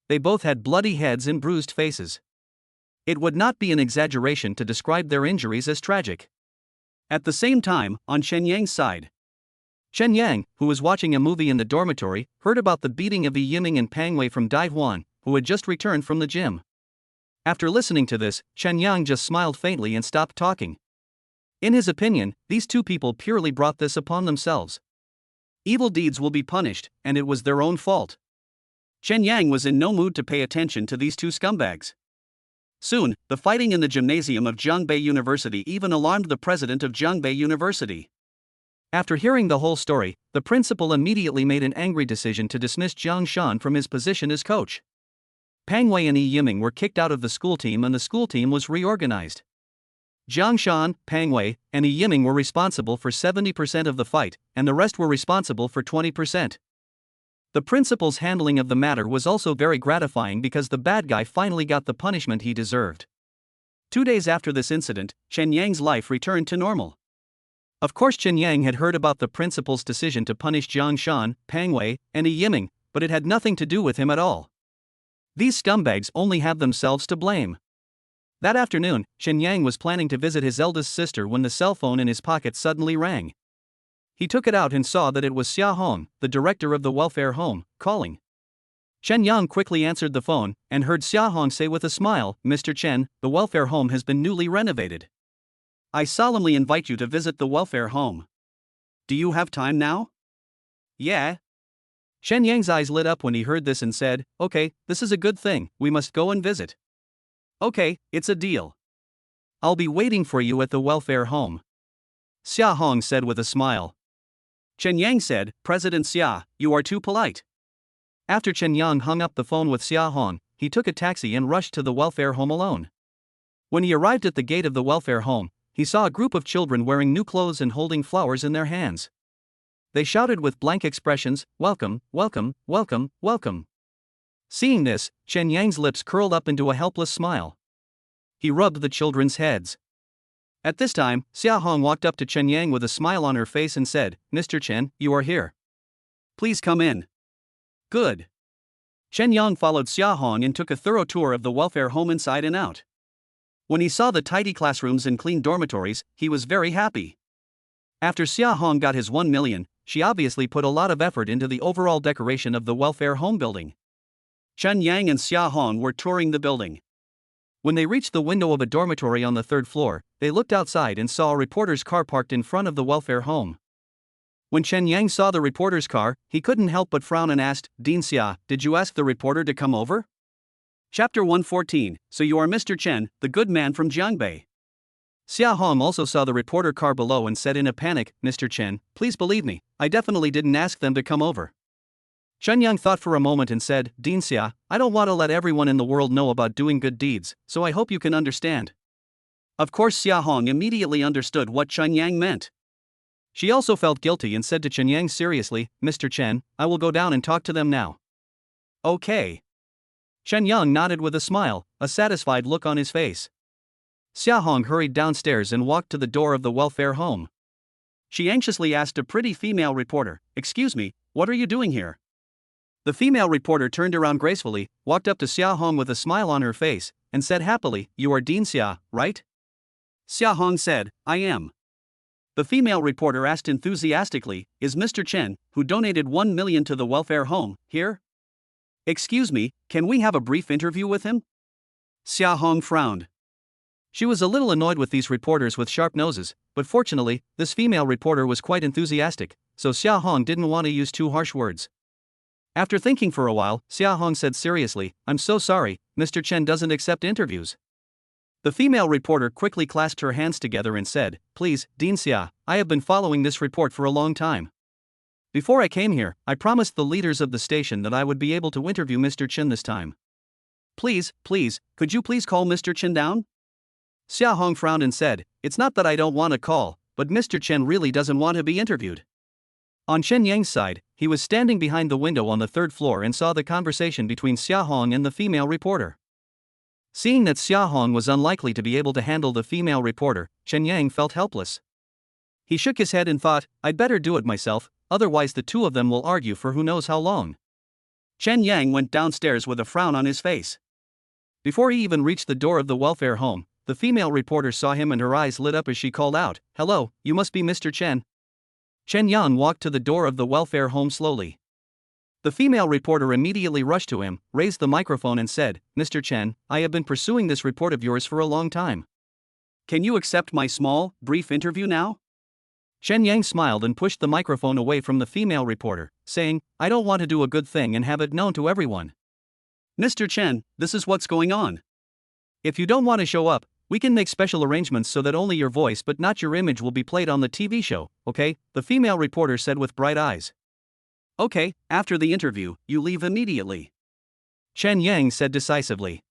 They both had bloody heads and bruised faces. It would not be an exaggeration to describe their injuries as tragic. At the same time, on Chen Yang's side, Chen Yang, who was watching a movie in the dormitory, heard about the beating of Yi Yiming and Pang Wei from Dai Huan, who had just returned from the gym. After listening to this, Chen Yang just smiled faintly and stopped talking. In his opinion, these two people purely brought this upon themselves. Evil deeds will be punished, and it was their own fault. Chen Yang was in no mood to pay attention to these two scumbags. Soon, the fighting in the gymnasium of Jiangbei University even alarmed the president of Jiangbei University. After hearing the whole story, the principal immediately made an angry decision to dismiss Jiang Shan from his position as coach. Pang Wei and Yi Yiming were kicked out of the school team and the school team was reorganized. Jiang Shan, Pang Wei, and Yi Yiming were responsible for 70% of the fight, and the rest were responsible for 20%. The principal's handling of the matter was also very gratifying because the bad guy finally got the punishment he deserved. 2 days after this incident, Chen Yang's life returned to normal. Of course, Chen Yang had heard about the principal's decision to punish Jiang Shan, Pang Wei, and Yi Yiming, but it had nothing to do with him at all. These scumbags only have themselves to blame. That afternoon, Chen Yang was planning to visit his eldest sister when the cell phone in his pocket suddenly rang. He took it out and saw that it was Xia Hong, the director of the welfare home, calling. Chen Yang quickly answered the phone and heard Xia Hong say with a smile, "Mr. Chen, the welfare home has been newly renovated. I solemnly invite you to visit the welfare home. Do you have time now?" "Yeah." Chen Yang's eyes lit up when he heard this and said, "Okay, this is a good thing, we must go and visit." "Okay, it's a deal. I'll be waiting for you at the welfare home," Xia Hong said with a smile. Chen Yang said, "President Xia, you are too polite." After Chen Yang hung up the phone with Xia Hong, he took a taxi and rushed to the welfare home alone. When he arrived at the gate of the welfare home, he saw a group of children wearing new clothes and holding flowers in their hands. They shouted with blank expressions, "Welcome, welcome, welcome, welcome." Seeing this, Chen Yang's lips curled up into a helpless smile. He rubbed the children's heads. At this time, Xia Hong walked up to Chen Yang with a smile on her face and said, "Mr. Chen, you are here. Please come in." "Good." Chen Yang followed Xia Hong and took a thorough tour of the welfare home inside and out. When he saw the tidy classrooms and clean dormitories, he was very happy. After Xia Hong got his 1 million, she obviously put a lot of effort into the overall decoration of the welfare home building. Chen Yang and Xia Hong were touring the building. When they reached the window of a dormitory on the 3rd floor, they looked outside and saw a reporter's car parked in front of the welfare home. When Chen Yang saw the reporter's car, he couldn't help but frown and asked, "Dean Xia, did you ask the reporter to come over?" Chapter 114, "So you are Mr. Chen, the good man from Jiangbei." Xia Hong also saw the reporter car below and said in a panic, "Mr. Chen, please believe me, I definitely didn't ask them to come over." Chen Yang thought for a moment and said, "Dean Xia, I don't want to let everyone in the world know about doing good deeds, so I hope you can understand." Of course, Xia Hong immediately understood what Chen Yang meant. She also felt guilty and said to Chen Yang seriously, Mr. Chen, I will go down and talk to them now. Okay. Chen Yang nodded with a smile, a satisfied look on his face. Xia Hong hurried downstairs and walked to the door of the welfare home. She anxiously asked a pretty female reporter, Excuse me, what are you doing here? The female reporter turned around gracefully, walked up to Xia Hong with a smile on her face, and said happily, You are Dean Xia, right? Xia Hong said, I am. The female reporter asked enthusiastically, Is Mr. Chen, who donated 1 million to the welfare home, here? Excuse me, can we have a brief interview with him? Xia Hong frowned. She was a little annoyed with these reporters with sharp noses, but fortunately, this female reporter was quite enthusiastic, so Xia Hong didn't want to use too harsh words. After thinking for a while, Xia Hong said seriously, I'm so sorry, Mr. Chen doesn't accept interviews. The female reporter quickly clasped her hands together and said, Please, Dean Xia, I have been following this report for a long time. Before I came here, I promised the leaders of the station that I would be able to interview Mr. Chen this time. Please, could you please call Mr. Chen down? Xia Hong frowned and said, It's not that I don't want to call, but Mr. Chen really doesn't want to be interviewed. On Chen Yang's side, he was standing behind the window on the third floor and saw the conversation between Xia Hong and the female reporter. Seeing that Xia Hong was unlikely to be able to handle the female reporter, Chen Yang felt helpless. He shook his head and thought, I'd better do it myself, otherwise the two of them will argue for who knows how long. Chen Yang went downstairs with a frown on his face. Before he even reached the door of the welfare home, the female reporter saw him and her eyes lit up as she called out, Hello, you must be Mr. Chen. Chen Yang walked to the door of the welfare home slowly. The female reporter immediately rushed to him, raised the microphone and said, Mr. Chen, I have been pursuing this report of yours for a long time. Can you accept my small, brief interview now? Chen Yang smiled and pushed the microphone away from the female reporter, saying, I don't want to do a good thing and have it known to everyone. Mr. Chen, this is what's going on. If you don't want to show up, we can make special arrangements so that only your voice but not your image will be played on the TV show, okay? The female reporter said with bright eyes. Okay, after the interview, you leave immediately. Chen Yang said decisively.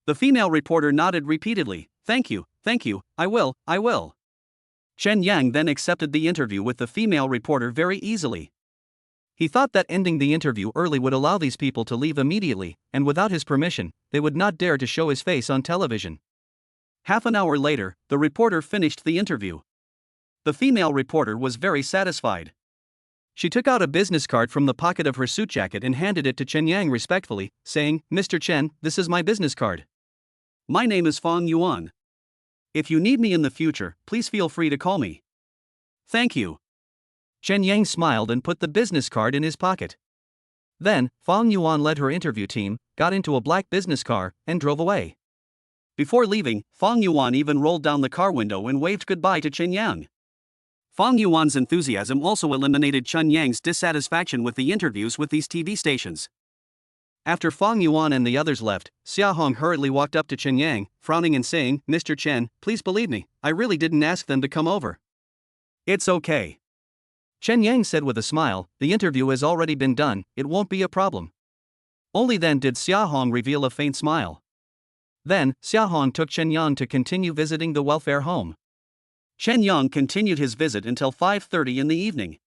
The female reporter nodded repeatedly, Thank you, I will. Chen Yang then accepted the interview with the female reporter very easily. He thought that ending the interview early would allow these people to leave immediately, and without his permission, they would not dare to show his face on television. Half an hour later, the reporter finished the interview. The female reporter was very satisfied. She took out a business card from the pocket of her suit jacket and handed it to Chen Yang respectfully, saying, Mr. Chen, this is my business card. My name is Fang Yuan. If you need me in the future, please feel free to call me. Thank you. Chen Yang smiled and put the business card in his pocket. Then, Fang Yuan led her interview team, got into a black business car, and drove away. Before leaving, Fang Yuan even rolled down the car window and waved goodbye to Chen Yang. Fang Yuan's enthusiasm also eliminated Chen Yang's dissatisfaction with the interviews with these TV stations. After Fang Yuan and the others left, Xia Hong hurriedly walked up to Chen Yang, frowning and saying, Mr. Chen, please believe me, I really didn't ask them to come over. It's okay. Chen Yang said with a smile, the interview has already been done, it won't be a problem. Only then did Xia Hong reveal a faint smile. Then, Xia Hong took Chen Yang to continue visiting the welfare home. Chen Yang continued his visit until 5:30 in the evening.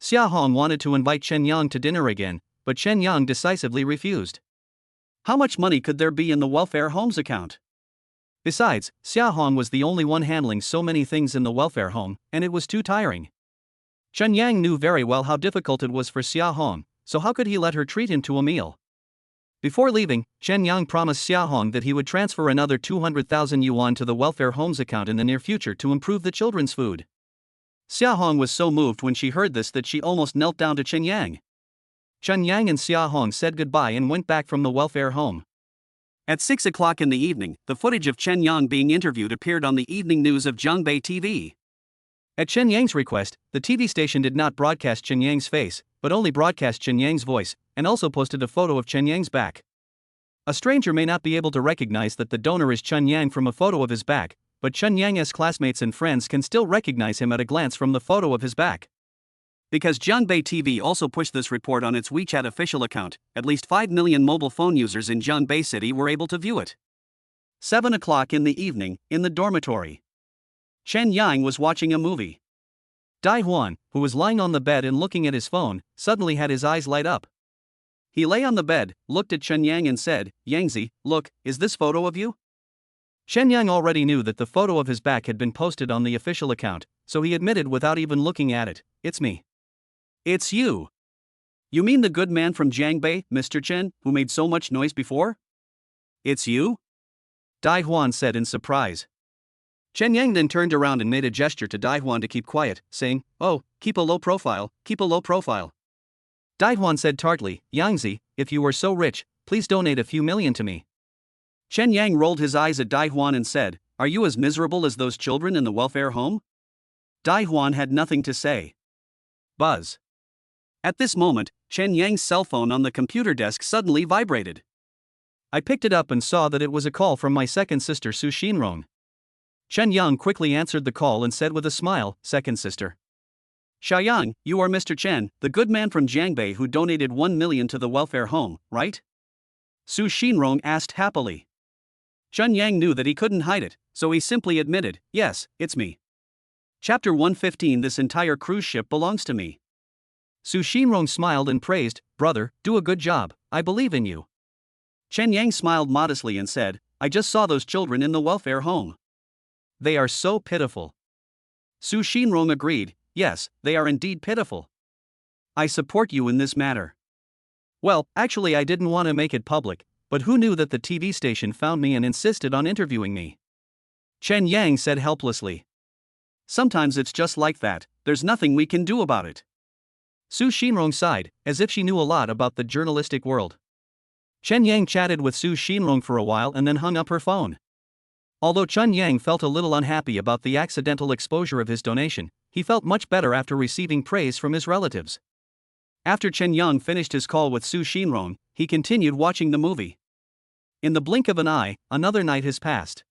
Xia Hong wanted to invite Chen Yang to dinner again, but Chen Yang decisively refused. How much money could there be in the welfare home's account? Besides, Xia Hong was the only one handling so many things in the welfare home, and it was too tiring. Chen Yang knew very well how difficult it was for Xia Hong, so how could he let her treat him to a meal? Before leaving, Chen Yang promised Xia Hong that he would transfer another 200,000 yuan to the welfare home's account in the near future to improve the children's food. Xia Hong was so moved when she heard this that she almost knelt down to Chen Yang. Chen Yang and Xia Hong said goodbye and went back from the welfare home. At 6 o'clock in the evening, the footage of Chen Yang being interviewed appeared on the evening news of Zhongbei TV. At Chen Yang's request, the TV station did not broadcast Chen Yang's face, but only broadcast Chen Yang's voice, and also posted a photo of Chen Yang's back. A stranger may not be able to recognize that the donor is Chen Yang from a photo of his back, but Chen Yang's classmates and friends can still recognize him at a glance from the photo of his back. Because Zhongbei TV also pushed this report on its WeChat official account, at least 5 million mobile phone users in Zhongbei City were able to view it. 7 o'clock in the evening, in the dormitory. Chen Yang was watching a movie. Dai Huan, who was lying on the bed and looking at his phone, suddenly had his eyes light up. He lay on the bed, looked at Chen Yang and said, "Yangzi, look, is this photo of you?" Chen Yang already knew that the photo of his back had been posted on the official account, so he admitted without even looking at it, "It's me." "It's you. You mean the good man from Jiangbei, Mr. Chen, who made so much noise before?" "It's you?" Dai Huan said in surprise. Chen Yang then turned around and made a gesture to Dai Huan to keep quiet, saying, "Oh, keep a low profile, keep a low profile." Dai Huan said tartly, "Yangzi, if you were so rich, please donate a few million to me." Chen Yang rolled his eyes at Dai Huan and said, "Are you as miserable as those children in the welfare home?" Dai Huan had nothing to say. Buzz. At this moment, Chen Yang's cell phone on the computer desk suddenly vibrated. I picked it up and saw that it was a call from my second sister Su Xinrong. Chen Yang quickly answered the call and said with a smile, "Second sister. Xiaoyang, you are Mr. Chen, the good man from Jiangbei who donated 1 million to the welfare home, right?" Su Xinrong asked happily. Chen Yang knew that he couldn't hide it, so he simply admitted, "Yes, it's me. Chapter 115 This entire cruise ship belongs to me." Su Xinrong smiled and praised, "Brother, do a good job, I believe in you." Chen Yang smiled modestly and said, "I just saw those children in the welfare home. They are so pitiful." Su Xinrong agreed, "Yes, they are indeed pitiful. I support you in this matter." "Well, actually I didn't want to make it public, but who knew that the TV station found me and insisted on interviewing me?" Chen Yang said helplessly. "Sometimes it's just like that, there's nothing we can do about it." Su Xinrong sighed, as if she knew a lot about the journalistic world. Chen Yang chatted with Su Xinrong for a while and then hung up her phone. Although Chen Yang felt a little unhappy about the accidental exposure of his donation, he felt much better after receiving praise from his relatives. After Chen Yang finished his call with Su Xinrong, he continued watching the movie. In the blink of an eye, another night has passed.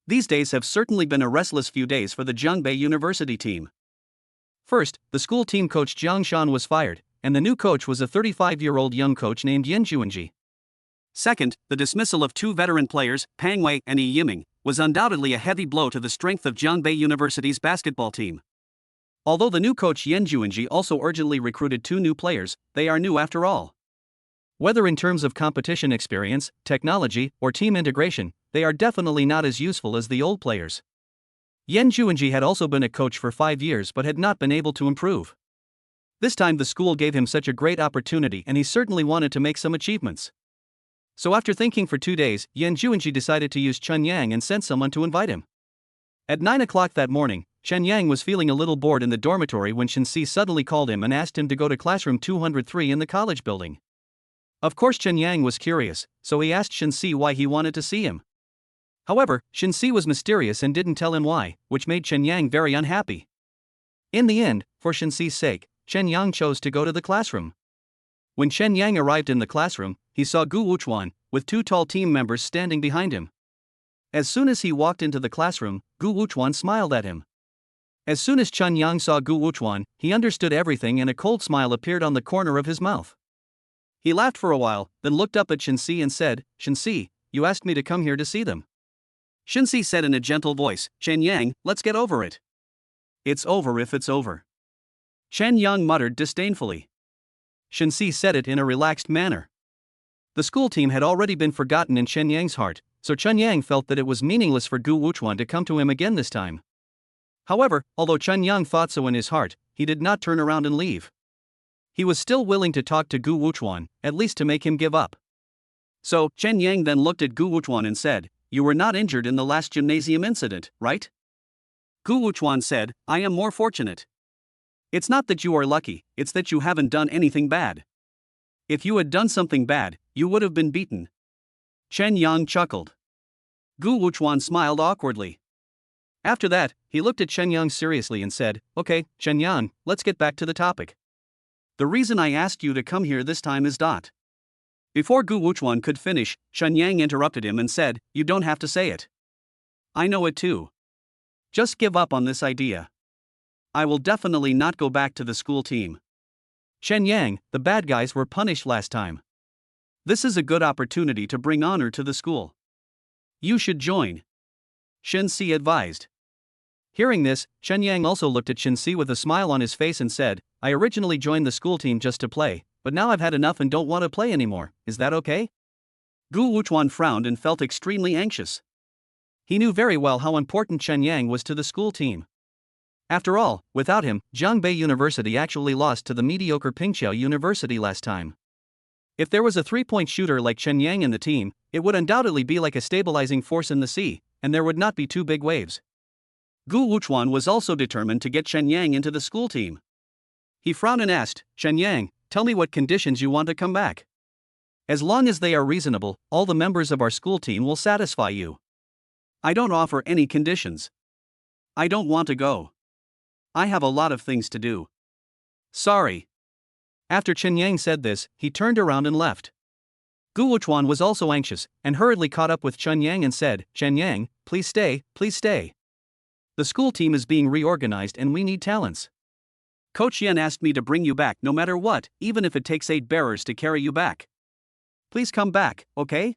These days have certainly been a restless few days for the Jiangbei University team. First, the school team coach Jiang Shan was fired, and the new coach was a 35-year-old young coach named Yin Juanji. Second, the dismissal of two veteran players, Pang Wei and Yi Yiming, was undoubtedly a heavy blow to the strength of Jiangbei University's basketball team. Although the new coach Yin Juanji also urgently recruited two new players, they are new after all. Whether in terms of competition experience, technology, or team integration, they are definitely not as useful as the old players. Yin Juanji had also been a coach for 5 years but had not been able to improve. This time the school gave him such a great opportunity and he certainly wanted to make some achievements. So after thinking for 2 days, Yin Juanji decided to use Chen Yang and sent someone to invite him. At 9 o'clock that morning, Chen Yang was feeling a little bored in the dormitory when Shensi suddenly called him and asked him to go to classroom 203 in the college building. Of course Chen Yang was curious, so he asked Shensi why he wanted to see him. However, Shensi was mysterious and didn't tell him why, which made Chen Yang very unhappy. In the end, for Shensi's sake, Chen Yang chose to go to the classroom. When Chen Yang arrived in the classroom, he saw Gu Wuchuan, with two tall team members standing behind him. As soon as he walked into the classroom, Gu Wuchuan smiled at him. As soon as Chen Yang saw Gu Wuchuan, he understood everything and a cold smile appeared on the corner of his mouth. He laughed for a while, then looked up at Shensi and said, "Shensi, you asked me to come here to see them." Shensi said in a gentle voice, "Chen Yang, let's get over it." "It's over if it's over." Chen Yang muttered disdainfully. Shensi said it in a relaxed manner. The school team had already been forgotten in Chen Yang's heart, so Chen Yang felt that it was meaningless for Gu Wuchuan to come to him again this time. However, although Chen Yang thought so in his heart, he did not turn around and leave. He was still willing to talk to Gu Wuchuan, at least to make him give up. So, Chen Yang then looked at Gu Wuchuan and said, "You were not injured in the last gymnasium incident, right?" Gu Wuchuan said, "I am more fortunate. It's not that you are lucky, it's that you haven't done anything bad. If you had done something bad, you would have been beaten." Chen Yang chuckled. Gu Wuchuan smiled awkwardly. After that, he looked at Chen Yang seriously and said, "Okay, Chen Yang, let's get back to the topic. The reason I asked you to come here this time is dot." Before Gu Wuchuan could finish, Chen Yang interrupted him and said, "You don't have to say it. I know it too. Just give up on this idea. I will definitely not go back to the school team. Chen Yang, the bad guys were punished last time. This is a good opportunity to bring honor to the school. You should join, Shen Si advised. Hearing this, Chen Yang also looked at Shen Si with a smile on his face and said, I originally joined the school team just to play, but now I've had enough and don't want to play anymore, is that okay? Gu Wuchuan frowned and felt extremely anxious. He knew very well how important Chen Yang was to the school team. After all, without him, Zhangbei University actually lost to the mediocre Pingqiao University last time. If there was a three-point shooter like Chen Yang in the team, it would undoubtedly be like a stabilizing force in the sea, and there would not be two big waves. Gu Wuchuan was also determined to get Chen Yang into the school team. He frowned and asked, Chen Yang, tell me what conditions you want to come back. As long as they are reasonable, all the members of our school team will satisfy you. I don't offer any conditions. I don't want to go. I have a lot of things to do. Sorry. After Chen Yang said this, he turned around and left. Gu Wuchuan was also anxious, and hurriedly caught up with Chen Yang and said, Chen Yang, please stay, please stay. The school team is being reorganized and we need talents. Coach Yan asked me to bring you back no matter what, even if it takes 8 bearers to carry you back. Please come back, okay?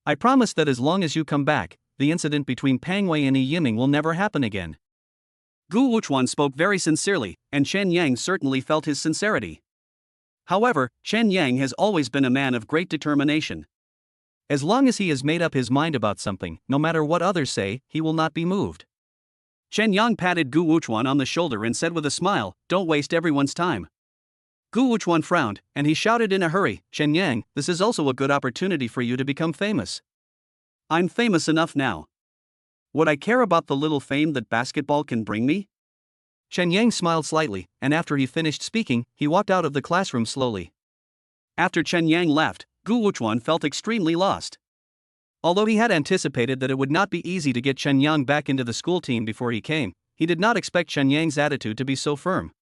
I promise that as long as you come back, the incident between Pang Wei and Yi Yiming will never happen again. Gu Wuchuan spoke very sincerely, and Chen Yang certainly felt his sincerity. However, Chen Yang has always been a man of great determination. As long as he has made up his mind about something, no matter what others say, he will not be moved. Chen Yang patted Gu Wuchuan on the shoulder and said with a smile, don't waste everyone's time. Gu Wuchuan frowned, and he shouted in a hurry, Chen Yang, this is also a good opportunity for you to become famous. I'm famous enough now. Would I care about the little fame that basketball can bring me? Chen Yang smiled slightly, and after he finished speaking, he walked out of the classroom slowly. After Chen Yang left, Gu Wuchuan felt extremely lost. Although he had anticipated that it would not be easy to get Chen Yang back into the school team before he came, he did not expect Chen Yang's attitude to be so firm.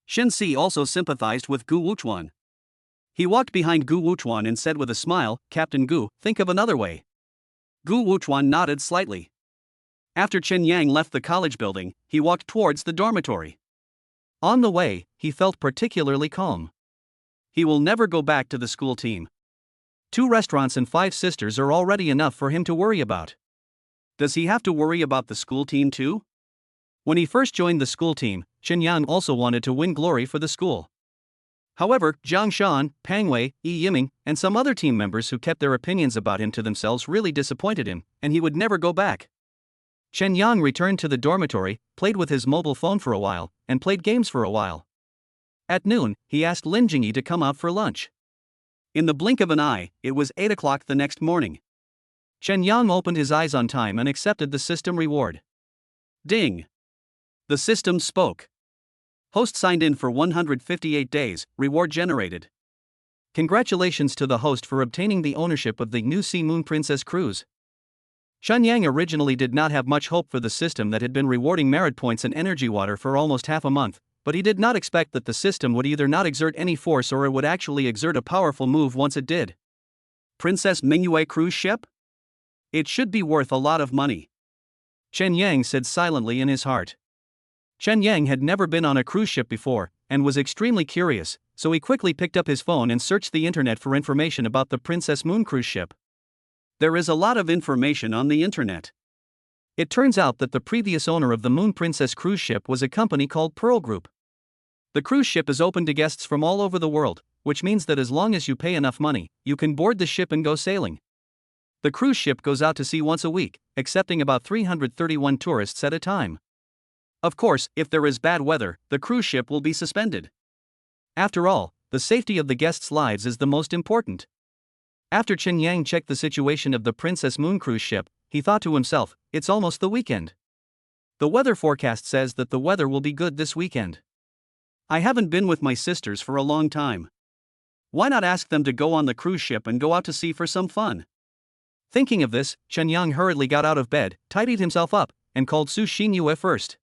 Shen Si also sympathized with Gu Wuchuan. He walked behind Gu Wuchuan and said with a smile, Captain Gu, think of another way. Gu Wuchuan nodded slightly. After Chen Yang left the college building, he walked towards the dormitory. On the way, he felt particularly calm. He will never go back to the school team. 2 restaurants and 5 sisters are already enough for him to worry about. Does he have to worry about the school team too? When he first joined the school team, Chen Yang also wanted to win glory for the school. However, Zhang Shan, Pang Wei, Yi Yiming, and some other team members who kept their opinions about him to themselves really disappointed him, and he would never go back. Chen Yang returned to the dormitory, played with his mobile phone for a while, and played games for a while. At noon, he asked Lin Jingyi to come out for lunch. In the blink of an eye, it was 8 o'clock the next morning. Chen Yang opened his eyes on time and accepted the system reward. Ding! The system spoke. Host signed in for 158 days, reward generated. Congratulations to the host for obtaining the ownership of the new Sea Moon Princess cruise. Chen Yang originally did not have much hope for the system that had been rewarding merit points and energy water for almost half a month, but he did not expect that the system would either not exert any force or it would actually exert a powerful move once it did. Princess Mingyue cruise ship? It should be worth a lot of money. Chen Yang said silently in his heart. Chen Yang had never been on a cruise ship before, and was extremely curious, so he quickly picked up his phone and searched the internet for information about the Princess Moon cruise ship. There is a lot of information on the internet. It turns out that the previous owner of the Moon Princess cruise ship was a company called Pearl Group. The cruise ship is open to guests from all over the world, which means that as long as you pay enough money, you can board the ship and go sailing. The cruise ship goes out to sea once a week, accepting about 331 tourists at a time. Of course, if there is bad weather, the cruise ship will be suspended. After all, the safety of the guests' lives is the most important. After Chen Yang checked the situation of the Princess Moon cruise ship, he thought to himself, it's almost the weekend. The weather forecast says that the weather will be good this weekend. I haven't been with my sisters for a long time. Why not ask them to go on the cruise ship and go out to sea for some fun? Thinking of this, Chen Yang hurriedly got out of bed, tidied himself up, and called Su Xinyue first.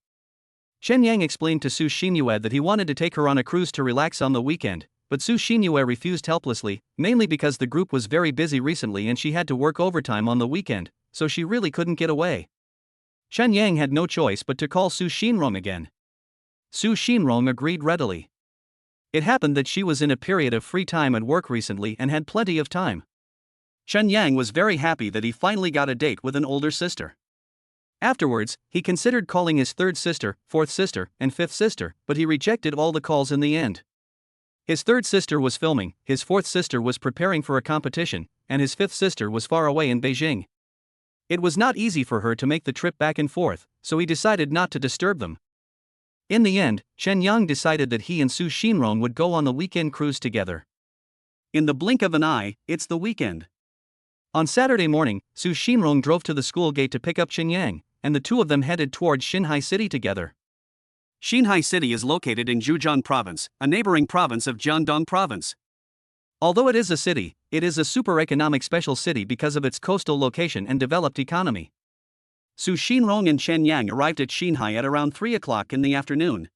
Chen Yang explained to Su Xinyue that he wanted to take her on a cruise to relax on the weekend, but Su Xinyue refused helplessly, mainly because the group was very busy recently and she had to work overtime on the weekend, so she really couldn't get away. Chen Yang had no choice but to call Su Xinrong again. Su Xinrong agreed readily. It happened that she was in a period of free time at work recently and had plenty of time. Chen Yang was very happy that he finally got a date with an older sister. Afterwards, he considered calling his third sister, fourth sister, and fifth sister, but he rejected all the calls in the end. His third sister was filming, his fourth sister was preparing for a competition, and his fifth sister was far away in Beijing. It was not easy for her to make the trip back and forth, so he decided not to disturb them. In the end, Chen Yang decided that he and Su Xinrong would go on the weekend cruise together. In the blink of an eye, it's the weekend. On Saturday morning, Su Xinrong drove to the school gate to pick up Chen Yang, and the two of them headed towards Xinhai City together. Xinhai City is located in Zhejiang Province, a neighboring province of Jiangdong Province. Although it is a city, it is a super economic special city because of its coastal location and developed economy. Su Xinrong and Chen Yang arrived at Xinhai at around 3 o'clock in the afternoon.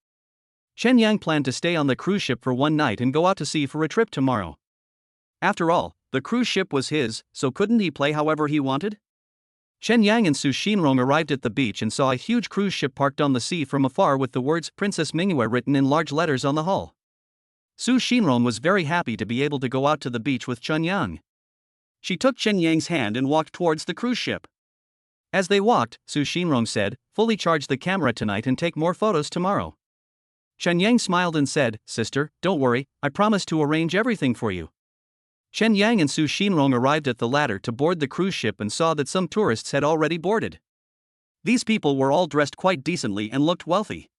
Chen Yang planned to stay on the cruise ship for one night and go out to sea for a trip tomorrow. After all, the cruise ship was his, so couldn't he play however he wanted? Chen Yang and Su Xinrong arrived at the beach and saw a huge cruise ship parked on the sea from afar with the words Princess Manhwa written in large letters on the hull. Su Xinrong was very happy to be able to go out to the beach with Chen Yang. She took Chen Yang's hand and walked towards the cruise ship. As they walked, Su Xinrong said, "Fully charge the camera tonight and take more photos tomorrow." Chen Yang smiled and said, "Sister, don't worry, I promise to arrange everything for you." Chen Yang and Su Xinrong arrived at the ladder to board the cruise ship and saw that some tourists had already boarded. These people were all dressed quite decently and looked wealthy.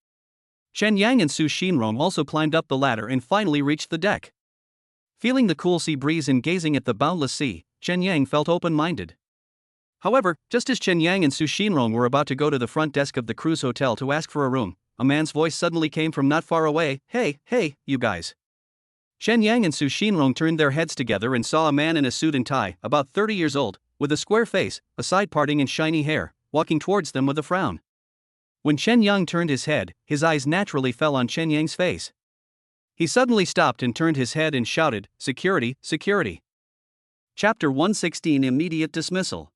Chen Yang and Su Xinrong also climbed up the ladder and finally reached the deck. Feeling the cool sea breeze and gazing at the boundless sea, Chen Yang felt open-minded. However, just as Chen Yang and Su Xinrong were about to go to the front desk of the cruise hotel to ask for a room, a man's voice suddenly came from not far away. Hey, you guys." Chen Yang and Su Xinrong turned their heads together and saw a man in a suit and tie, about 30 years old, with a square face, a side parting and shiny hair, walking towards them with a frown. When Chen Yang turned his head, his eyes naturally fell on Chen Yang's face. He suddenly stopped and turned his head and shouted, "Security, security." Chapter 116 Immediate Dismissal.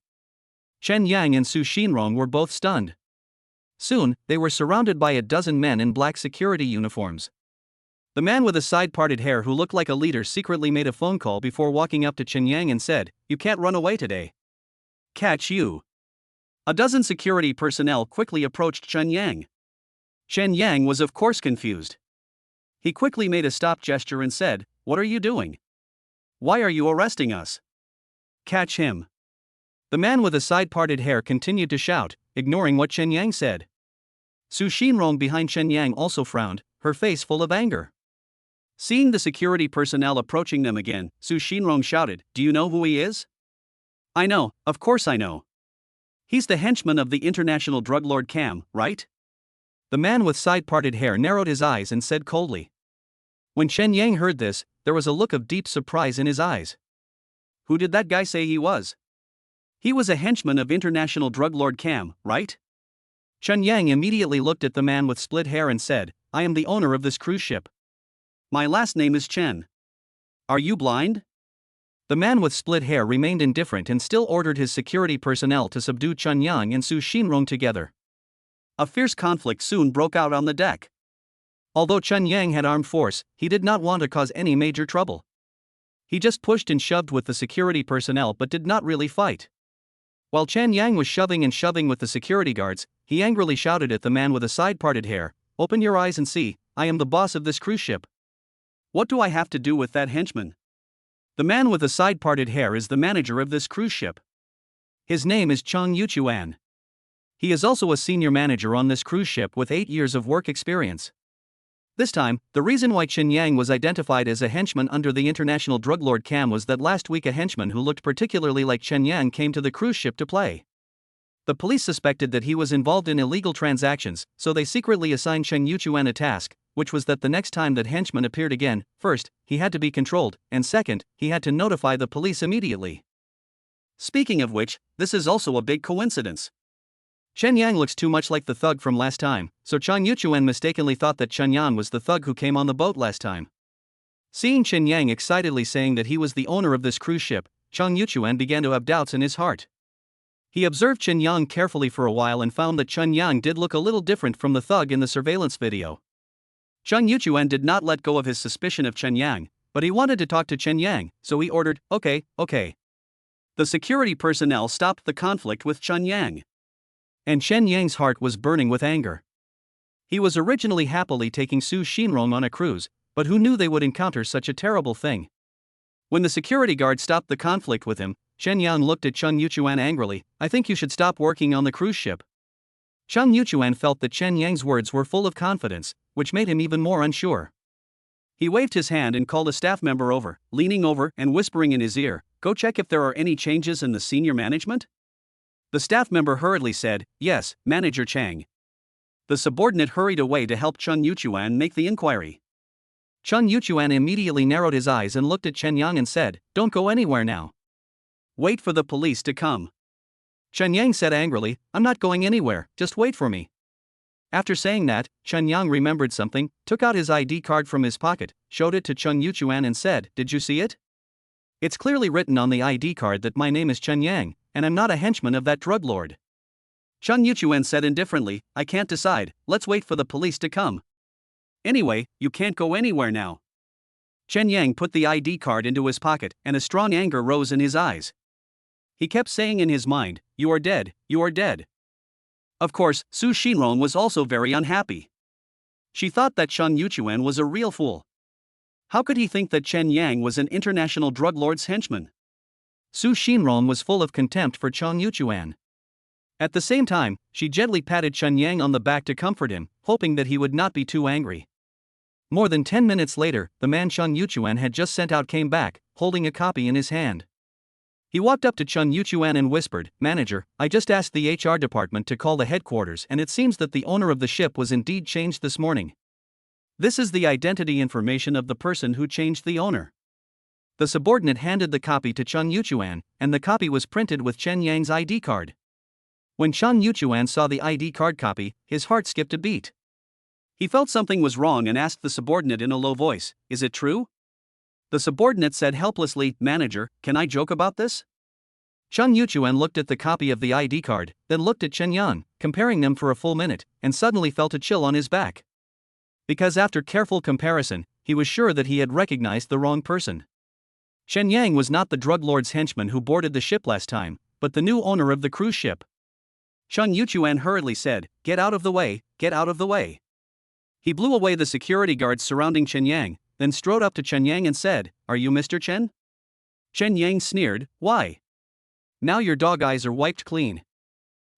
Chen Yang and Su Xinrong were both stunned. Soon, they were surrounded by a dozen men in black security uniforms. The man with the side-parted hair who looked like a leader secretly made a phone call before walking up to Chen Yang and said, "You can't run away today. Catch you." A dozen security personnel quickly approached Chen Yang. Chen Yang was of course confused. He quickly made a stop gesture and said, "What are you doing? Why are you arresting us? Catch him." The man with the side-parted hair continued to shout, ignoring what Chen Yang said. Su Xinrong behind Chen Yang also frowned, her face full of anger. Seeing the security personnel approaching them again, Su Xinrong shouted, "Do you know who he is?" "I know, of course I know. He's the henchman of the international drug lord Cam, right?" The man with side-parted hair narrowed his eyes and said coldly. When Chen Yang heard this, there was a look of deep surprise in his eyes. Who did that guy say he was? He was a henchman of international drug lord Cam, right? Chen Yang immediately looked at the man with split hair and said, "I am the owner of this cruise ship. My last name is Chen. Are you blind?" The man with split hair remained indifferent and still ordered his security personnel to subdue Chen Yang and Su Xinrong together. A fierce conflict soon broke out on the deck. Although Chen Yang had armed force, he did not want to cause any major trouble. He just pushed and shoved with the security personnel but did not really fight. While Chen Yang was shoving and shoving with the security guards, he angrily shouted at the man with the side-parted hair, "Open your eyes and see, I am the boss of this cruise ship. What do I have to do with that henchman? The man with the side-parted hair is the manager of this cruise ship. His name is Chang Yuchuan. He is also a senior manager on this cruise ship with 8 years of work experience." This time, the reason why Chen Yang was identified as a henchman under the international drug lord Cam was that last week a henchman who looked particularly like Chen Yang came to the cruise ship to play. The police suspected that he was involved in illegal transactions, so they secretly assigned Chen Yuchuan a task, which was that the next time that henchman appeared again, first, he had to be controlled, and second, he had to notify the police immediately. Speaking of which, this is also a big coincidence. Chen Yang looks too much like the thug from last time, so Chang Yuchuan mistakenly thought that Chen Yang was the thug who came on the boat last time. Seeing Chen Yang excitedly saying that he was the owner of this cruise ship, Chang Yuchuan began to have doubts in his heart. He observed Chen Yang carefully for a while and found that Chen Yang did look a little different from the thug in the surveillance video. Chang Yuchuan did not let go of his suspicion of Chen Yang, but he wanted to talk to Chen Yang, so he ordered, Okay. The security personnel stopped the conflict with Chen Yang. And Chen Yang's heart was burning with anger. He was originally happily taking Su Xinrong on a cruise, but who knew they would encounter such a terrible thing? When the security guard stopped the conflict with him, Chen Yang looked at Chen Yuchuan angrily. I think you should stop working on the cruise ship. Chen Yuchuan felt that Chen Yang's words were full of confidence, which made him even more unsure. He waved his hand and called a staff member over, leaning over and whispering in his ear, "Go check if there are any changes in the senior management?" The staff member hurriedly said, "Yes, Manager Chang." The subordinate hurried away to help Chen Yuchuan make the inquiry. Chen Yuchuan immediately narrowed his eyes and looked at Chen Yang and said, "Don't go anywhere now. Wait for the police to come." Chen Yang said angrily, "I'm not going anywhere, just wait for me." After saying that, Chen Yang remembered something, took out his ID card from his pocket, showed it to Chen Yuchuan and said, "Did you see it? It's clearly written on the ID card that my name is Chen Yang, and I'm not a henchman of that drug lord." Chen Yuchuan said indifferently, "I can't decide, let's wait for the police to come." "Anyway, you can't go anywhere now." Chen Yang put the ID card into his pocket, and a strong anger rose in his eyes. He kept saying in his mind, "You are dead, you are dead." Of course, Su Xinrong was also very unhappy. She thought that Chen Yuchuan was a real fool. How could he think that Chen Yang was an international drug lord's henchman? Su Xinrong was full of contempt for Chen Yuchuan. At the same time, she gently patted Chen Yang on the back to comfort him, hoping that he would not be too angry. More than 10 minutes later, the man Chen Yuchuan had just sent out came back, holding a copy in his hand. He walked up to Chen Yuchuan and whispered, "Manager, I just asked the HR department to call the headquarters and it seems that the owner of the ship was indeed changed this morning. This is the identity information of the person who changed the owner." The subordinate handed the copy to Chen Yuchuan, and the copy was printed with Chen Yang's ID card. When Chen Yuchuan saw the ID card copy, his heart skipped a beat. He felt something was wrong and asked the subordinate in a low voice, "Is it true?" The subordinate said helplessly, "Manager, can I joke about this?" Chen Yuchuan looked at the copy of the ID card, then looked at Chen Yang, comparing them for a full minute, and suddenly felt a chill on his back. Because after careful comparison, he was sure that he had recognized the wrong person. Chen Yang was not the drug lord's henchman who boarded the ship last time, but the new owner of the cruise ship. Chen Yuchuan hurriedly said, "Get out of the way, get out of the way." He blew away the security guards surrounding Chen Yang, then strode up to Chen Yang and said, "Are you Mr. Chen?" Chen Yang sneered, "Why? Now your dog eyes are wiped clean."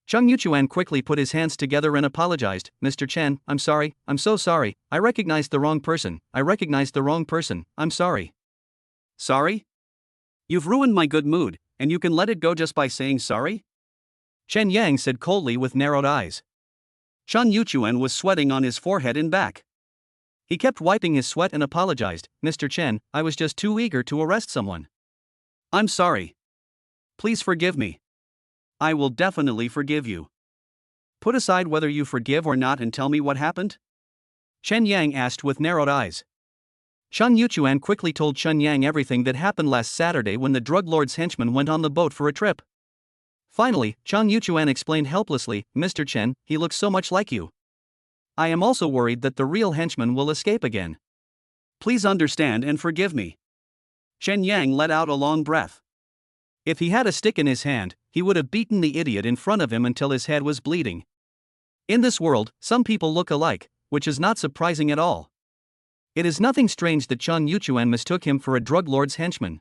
Chen Yuchuan quickly put his hands together and apologized, "Mr. Chen, I'm sorry, I'm so sorry, I recognized the wrong person, I'm sorry." "Sorry? You've ruined my good mood, and you can let it go just by saying sorry?" Chen Yang said coldly with narrowed eyes. Chen Yuchuan was sweating on his forehead and back. He kept wiping his sweat and apologized, "Mr. Chen, I was just too eager to arrest someone. I'm sorry. Please forgive me. I will definitely forgive you. Put aside whether you forgive or not and tell me what happened?" Chen Yang asked with narrowed eyes. Chen Yuchuan quickly told Chen Yang everything that happened last Saturday when the drug lord's henchman went on the boat for a trip. Finally, Chen Yuchuan explained helplessly, "Mr. Chen, he looks so much like you. I am also worried that the real henchman will escape again. Please understand and forgive me." Chen Yang let out a long breath. If he had a stick in his hand, he would have beaten the idiot in front of him until his head was bleeding. In this world, some people look alike, which is not surprising at all. It is nothing strange that Chen Yuchuan mistook him for a drug lord's henchman.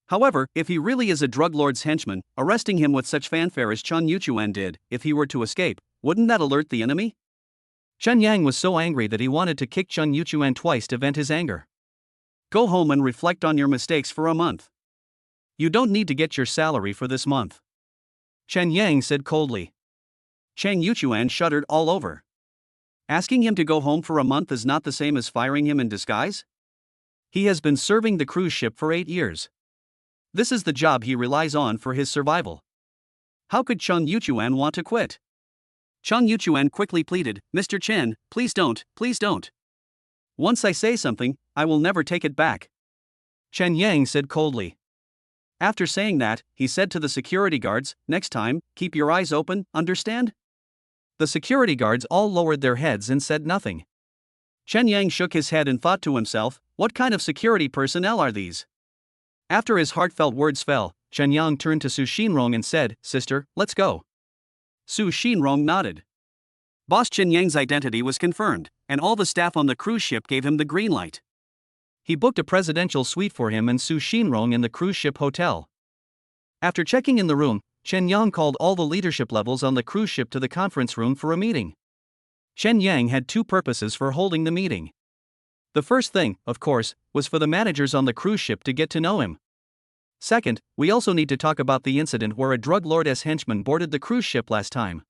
However, if he really is a drug lord's henchman, arresting him with such fanfare as Chen Yuchuan did, if he were to escape, wouldn't that alert the enemy? Chen Yang was so angry that he wanted to kick Chen Yuchuan twice to vent his anger. "Go home and reflect on your mistakes for a month. You don't need to get your salary for this month," Chen Yang said coldly. Chen Yuchuan shuddered all over. Asking him to go home for a month is not the same as firing him in disguise? He has been serving the cruise ship for 8 years. This is the job he relies on for his survival. How could Chen Yuchuan want to quit? Chen Yuchuan quickly pleaded, "Mr. Chen, please don't, please don't. Once I say something, I will never take it back." Chen Yang said coldly. After saying that, he said to the security guards, "Next time, keep your eyes open, understand?" The security guards all lowered their heads and said nothing. Chen Yang shook his head and thought to himself, what kind of security personnel are these? After his heartfelt words fell, Chen Yang turned to Su Xinrong and said, "Sister, let's go." Su Xinrong nodded. Boss Chen Yang's identity was confirmed, and all the staff on the cruise ship gave him the green light. He booked a presidential suite for him and Su Xinrong in the cruise ship hotel. After checking in the room, Chen Yang called all the leadership levels on the cruise ship to the conference room for a meeting. Chen Yang had two purposes for holding the meeting. The first thing, of course, was for the managers on the cruise ship to get to know him. Second, we also need to talk about the incident where a drug lord's henchman boarded the cruise ship last time.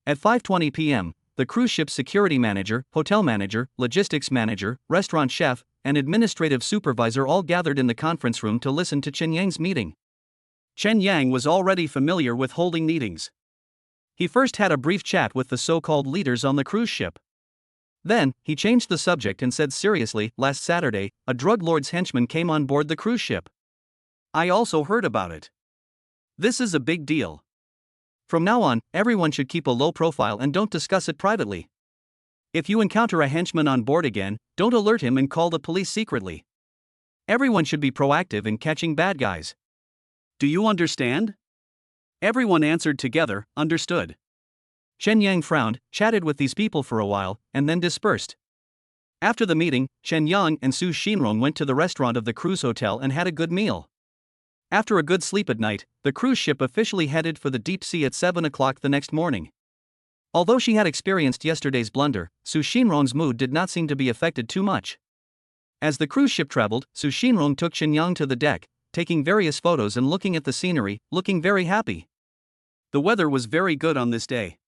At 5:20 p.m., the cruise ship's security manager, hotel manager, logistics manager, restaurant chef, and administrative supervisor all gathered in the conference room to listen to Chen Yang's meeting. Chen Yang was already familiar with holding meetings. He first had a brief chat with the so-called leaders on the cruise ship. Then, he changed the subject and said seriously, "Last Saturday, a drug lord's henchman came on board the cruise ship. I also heard about it. This is a big deal. From now on, everyone should keep a low profile and don't discuss it privately. If you encounter a henchman on board again, don't alert him and call the police secretly. Everyone should be proactive in catching bad guys. Do you understand?" Everyone answered together, "Understood." Chen Yang frowned, chatted with these people for a while, and then dispersed. After the meeting, Chen Yang and Su Xinrong went to the restaurant of the cruise hotel and had a good meal. After a good sleep at night, the cruise ship officially headed for the deep sea at 7 o'clock the next morning. Although she had experienced yesterday's blunder, Su Xinrong's mood did not seem to be affected too much. As the cruise ship traveled, Su Xinrong took Chen Yang to the deck, taking various photos and looking at the scenery, looking very happy. The weather was very good on this day.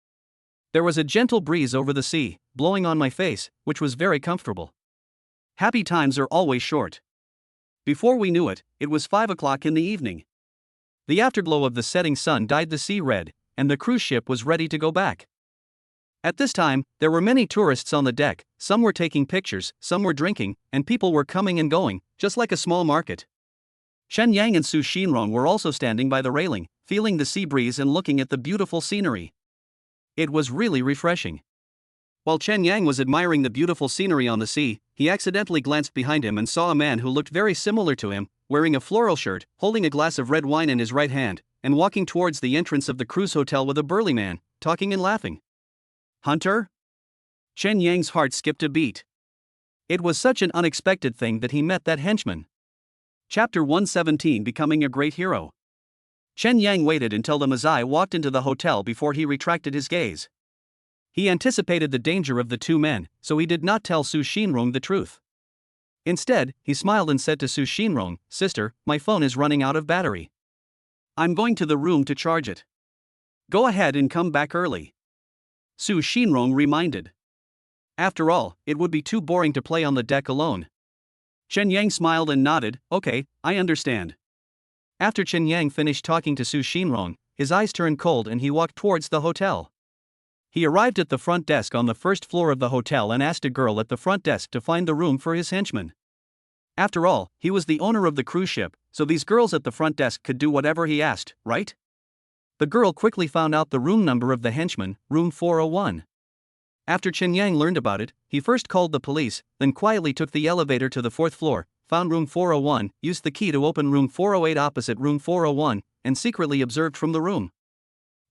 There was a gentle breeze over the sea, blowing on my face, which was very comfortable. Happy times are always short. Before we knew it, it was 5 o'clock in the evening. The afterglow of the setting sun dyed the sea red, and the cruise ship was ready to go back. At this time, there were many tourists on the deck, some were taking pictures, some were drinking, and people were coming and going, just like a small market. Chen Yang and Su Xinrong were also standing by the railing, feeling the sea breeze and looking at the beautiful scenery. It was really refreshing. While Chen Yang was admiring the beautiful scenery on the sea, he accidentally glanced behind him and saw a man who looked very similar to him, wearing a floral shirt, holding a glass of red wine in his right hand, and walking towards the entrance of the cruise hotel with a burly man, talking and laughing. "Hunter?" Chen Yang's heart skipped a beat. It was such an unexpected thing that he met that henchman. Chapter 117, Becoming a Great Hero. Chen Yang waited until the Mazai walked into the hotel before he retracted his gaze. He anticipated the danger of the two men, so he did not tell Su Xinrong the truth. Instead, he smiled and said to Su Xinrong, "Sister, my phone is running out of battery. I'm going to the room to charge it. Go ahead and come back early." Su Xinrong reminded. After all, it would be too boring to play on the deck alone. Chen Yang smiled and nodded, "Okay, I understand." After Chen Yang finished talking to Su Xinrong, his eyes turned cold and he walked towards the hotel. He arrived at the front desk on the first floor of the hotel and asked a girl at the front desk to find the room for his henchman. After all, he was the owner of the cruise ship, so these girls at the front desk could do whatever he asked, right? The girl quickly found out the room number of the henchman, room 401. After Chen Yang learned about it, he first called the police, then quietly took the elevator to the fourth floor, found room 401, used the key to open room 408 opposite room 401, and secretly observed from the room.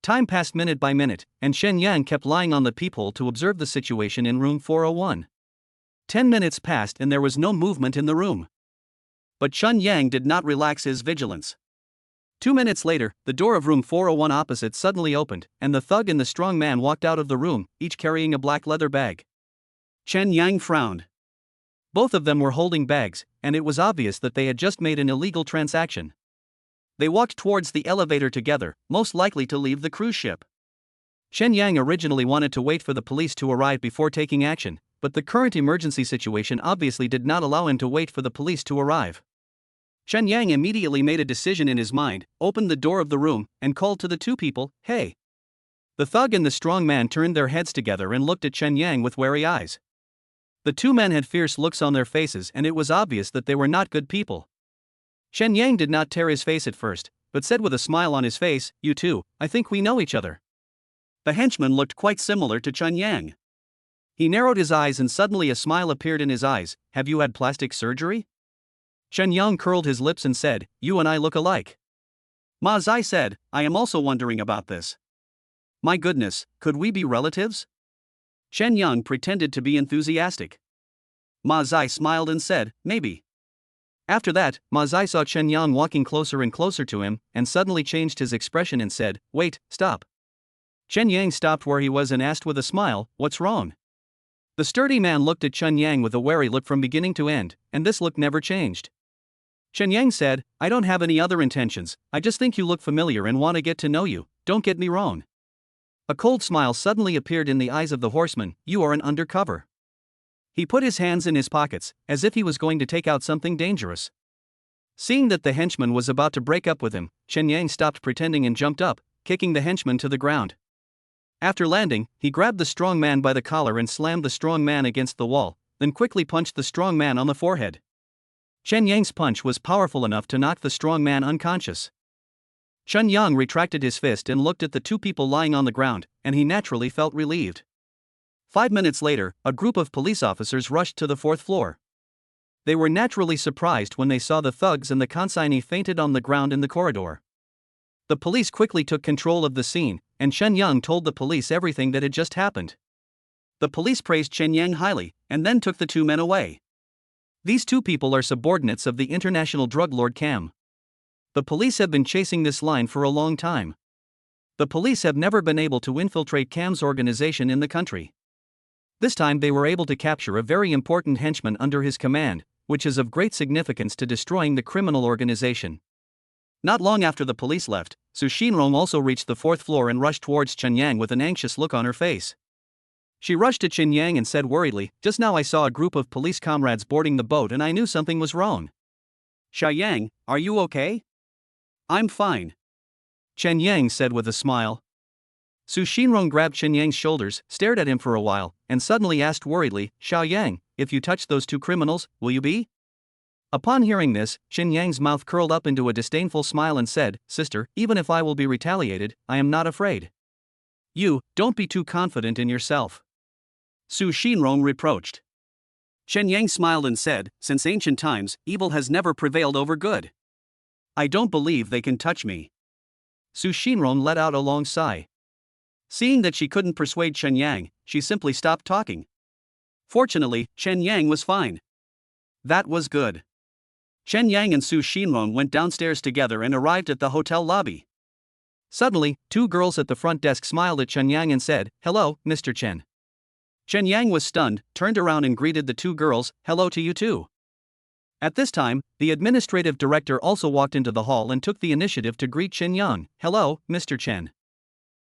Time passed minute by minute, and Chen Yang kept lying on the peephole to observe the situation in room 401. 10 minutes passed and there was no movement in the room. But Chen Yang did not relax his vigilance. 2 minutes later, the door of room 401 opposite suddenly opened, and the thug and the strong man walked out of the room, each carrying a black leather bag. Chen Yang frowned. Both of them were holding bags, and it was obvious that they had just made an illegal transaction. They walked towards the elevator together, most likely to leave the cruise ship. Chen Yang originally wanted to wait for the police to arrive before taking action, but the current emergency situation obviously did not allow him to wait for the police to arrive. Chen Yang immediately made a decision in his mind, opened the door of the room, and called to the two people, "Hey." The thug and the strong man turned their heads together and looked at Chen Yang with wary eyes. The two men had fierce looks on their faces and it was obvious that they were not good people. Chen Yang did not tear his face at first, but said with a smile on his face, "You two, I think we know each other." The henchman looked quite similar to Chen Yang. He narrowed his eyes and suddenly a smile appeared in his eyes. "Have you had plastic surgery?" Chen Yang curled his lips and said, "You and I look alike." Ma Zai said, I am also wondering about this. My goodness, could we be relatives? Chen Yang pretended to be enthusiastic. Ma Zai smiled and said, maybe. After that, Ma Zai saw Chen Yang walking closer and closer to him, and suddenly changed his expression and said, wait, stop. Chen Yang stopped where he was and asked with a smile, what's wrong? The sturdy man looked at Chen Yang with a wary look from beginning to end, and this look never changed. Chen Yang said, I don't have any other intentions, I just think you look familiar and want to get to know you, don't get me wrong. A cold smile suddenly appeared in the eyes of the horseman, you are an undercover. He put his hands in his pockets, as if he was going to take out something dangerous. Seeing that the henchman was about to break up with him, Chen Yang stopped pretending and jumped up, kicking the henchman to the ground. After landing, he grabbed the strong man by the collar and slammed the strong man against the wall, then quickly punched the strong man on the forehead. Chen Yang's punch was powerful enough to knock the strong man unconscious. Chen Yang retracted his fist and looked at the two people lying on the ground, and he naturally felt relieved. 5 minutes later, a group of police officers rushed to the 4th floor. They were naturally surprised when they saw the thugs and the consignee fainted on the ground in the corridor. The police quickly took control of the scene, and Chen Yang told the police everything that had just happened. The police praised Chen Yang highly, and then took the two men away. These two people are subordinates of the international drug lord Cam. The police have been chasing this line for a long time. The police have never been able to infiltrate Cam's organization in the country. This time they were able to capture a very important henchman under his command, which is of great significance to destroying the criminal organization. Not long after the police left, Su Xinrong also reached the 4th floor and rushed towards Chen Yang with an anxious look on her face. She rushed to Chen Yang and said worriedly, just now I saw a group of police comrades boarding the boat and I knew something was wrong. Xia Yang, are you okay? I'm fine. Chen Yang said with a smile. Su Xinrong grabbed Chen Yang's shoulders, stared at him for a while, and suddenly asked worriedly, Xiao Yang, if you touch those two criminals, will you be? Upon hearing this, Chen Yang's mouth curled up into a disdainful smile and said, Sister, even if I will be retaliated, I am not afraid. You, don't be too confident in yourself. Su Xinrong reproached. Chen Yang smiled and said, since ancient times, evil has never prevailed over good. I don't believe they can touch me. Su Xinrong let out a long sigh. Seeing that she couldn't persuade Chen Yang, she simply stopped talking. Fortunately, Chen Yang was fine. That was good. Chen Yang and Su Xinrong went downstairs together and arrived at the hotel lobby. Suddenly, two girls at the front desk smiled at Chen Yang and said, Hello, Mr. Chen. Chen Yang was stunned, turned around and greeted the two girls, Hello to you too. At this time, the administrative director also walked into the hall and took the initiative to greet Chen Yang, Hello, Mr. Chen.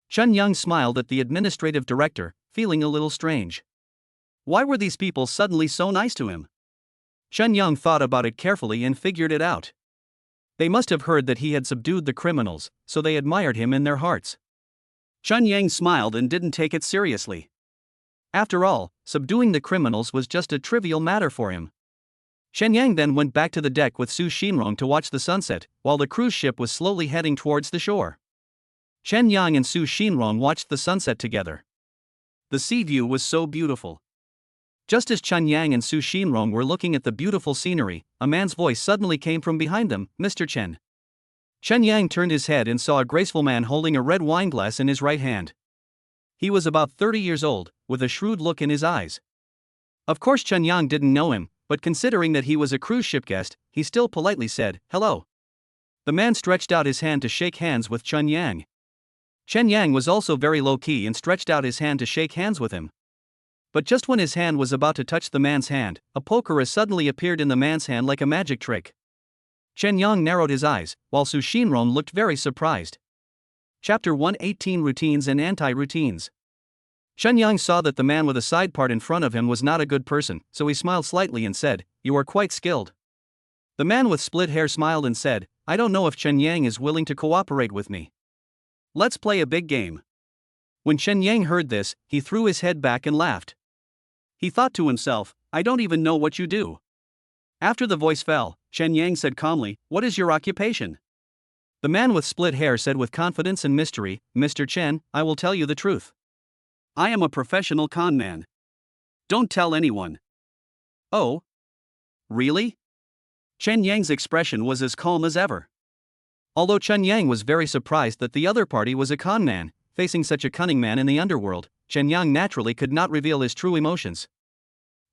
Chen Yang smiled at the administrative director, feeling a little strange. Why were these people suddenly so nice to him? Chen Yang thought about it carefully and figured it out. They must have heard that he had subdued the criminals, so they admired him in their hearts. Chen Yang smiled and didn't take it seriously. After all, subduing the criminals was just a trivial matter for him. Chen Yang then went back to the deck with Su Xinrong to watch the sunset, while the cruise ship was slowly heading towards the shore. Chen Yang and Su Xinrong watched the sunset together. The sea view was so beautiful. Just as Chen Yang and Su Xinrong were looking at the beautiful scenery, a man's voice suddenly came from behind them, Mr. Chen. Chen Yang turned his head and saw a graceful man holding a red wine glass in his right hand. He was about 30 years old, with a shrewd look in his eyes. Of course Chen Yang didn't know him, but considering that he was a cruise ship guest, he still politely said, Hello. The man stretched out his hand to shake hands with Chen Yang. Chen Yang was also very low-key and stretched out his hand to shake hands with him. But just when his hand was about to touch the man's hand, a poker suddenly appeared in the man's hand like a magic trick. Chen Yang narrowed his eyes, while Su Xinrong looked very surprised. Chapter 118 Routines and Anti-Routines. Chen Yang saw that the man with a side part in front of him was not a good person, so he smiled slightly and said, You are quite skilled. The man with split hair smiled and said, I don't know if Chen Yang is willing to cooperate with me. Let's play a big game. When Chen Yang heard this, he threw his head back and laughed. He thought to himself, I don't even know what you do. After the voice fell, Chen Yang said calmly, What is your occupation? The man with split hair said with confidence and mystery, Mr. Chen, I will tell you the truth. I am a professional con man. Don't tell anyone. Oh? Really? Chen Yang's expression was as calm as ever. Although Chen Yang was very surprised that the other party was a con man, facing such a cunning man in the underworld, Chen Yang naturally could not reveal his true emotions.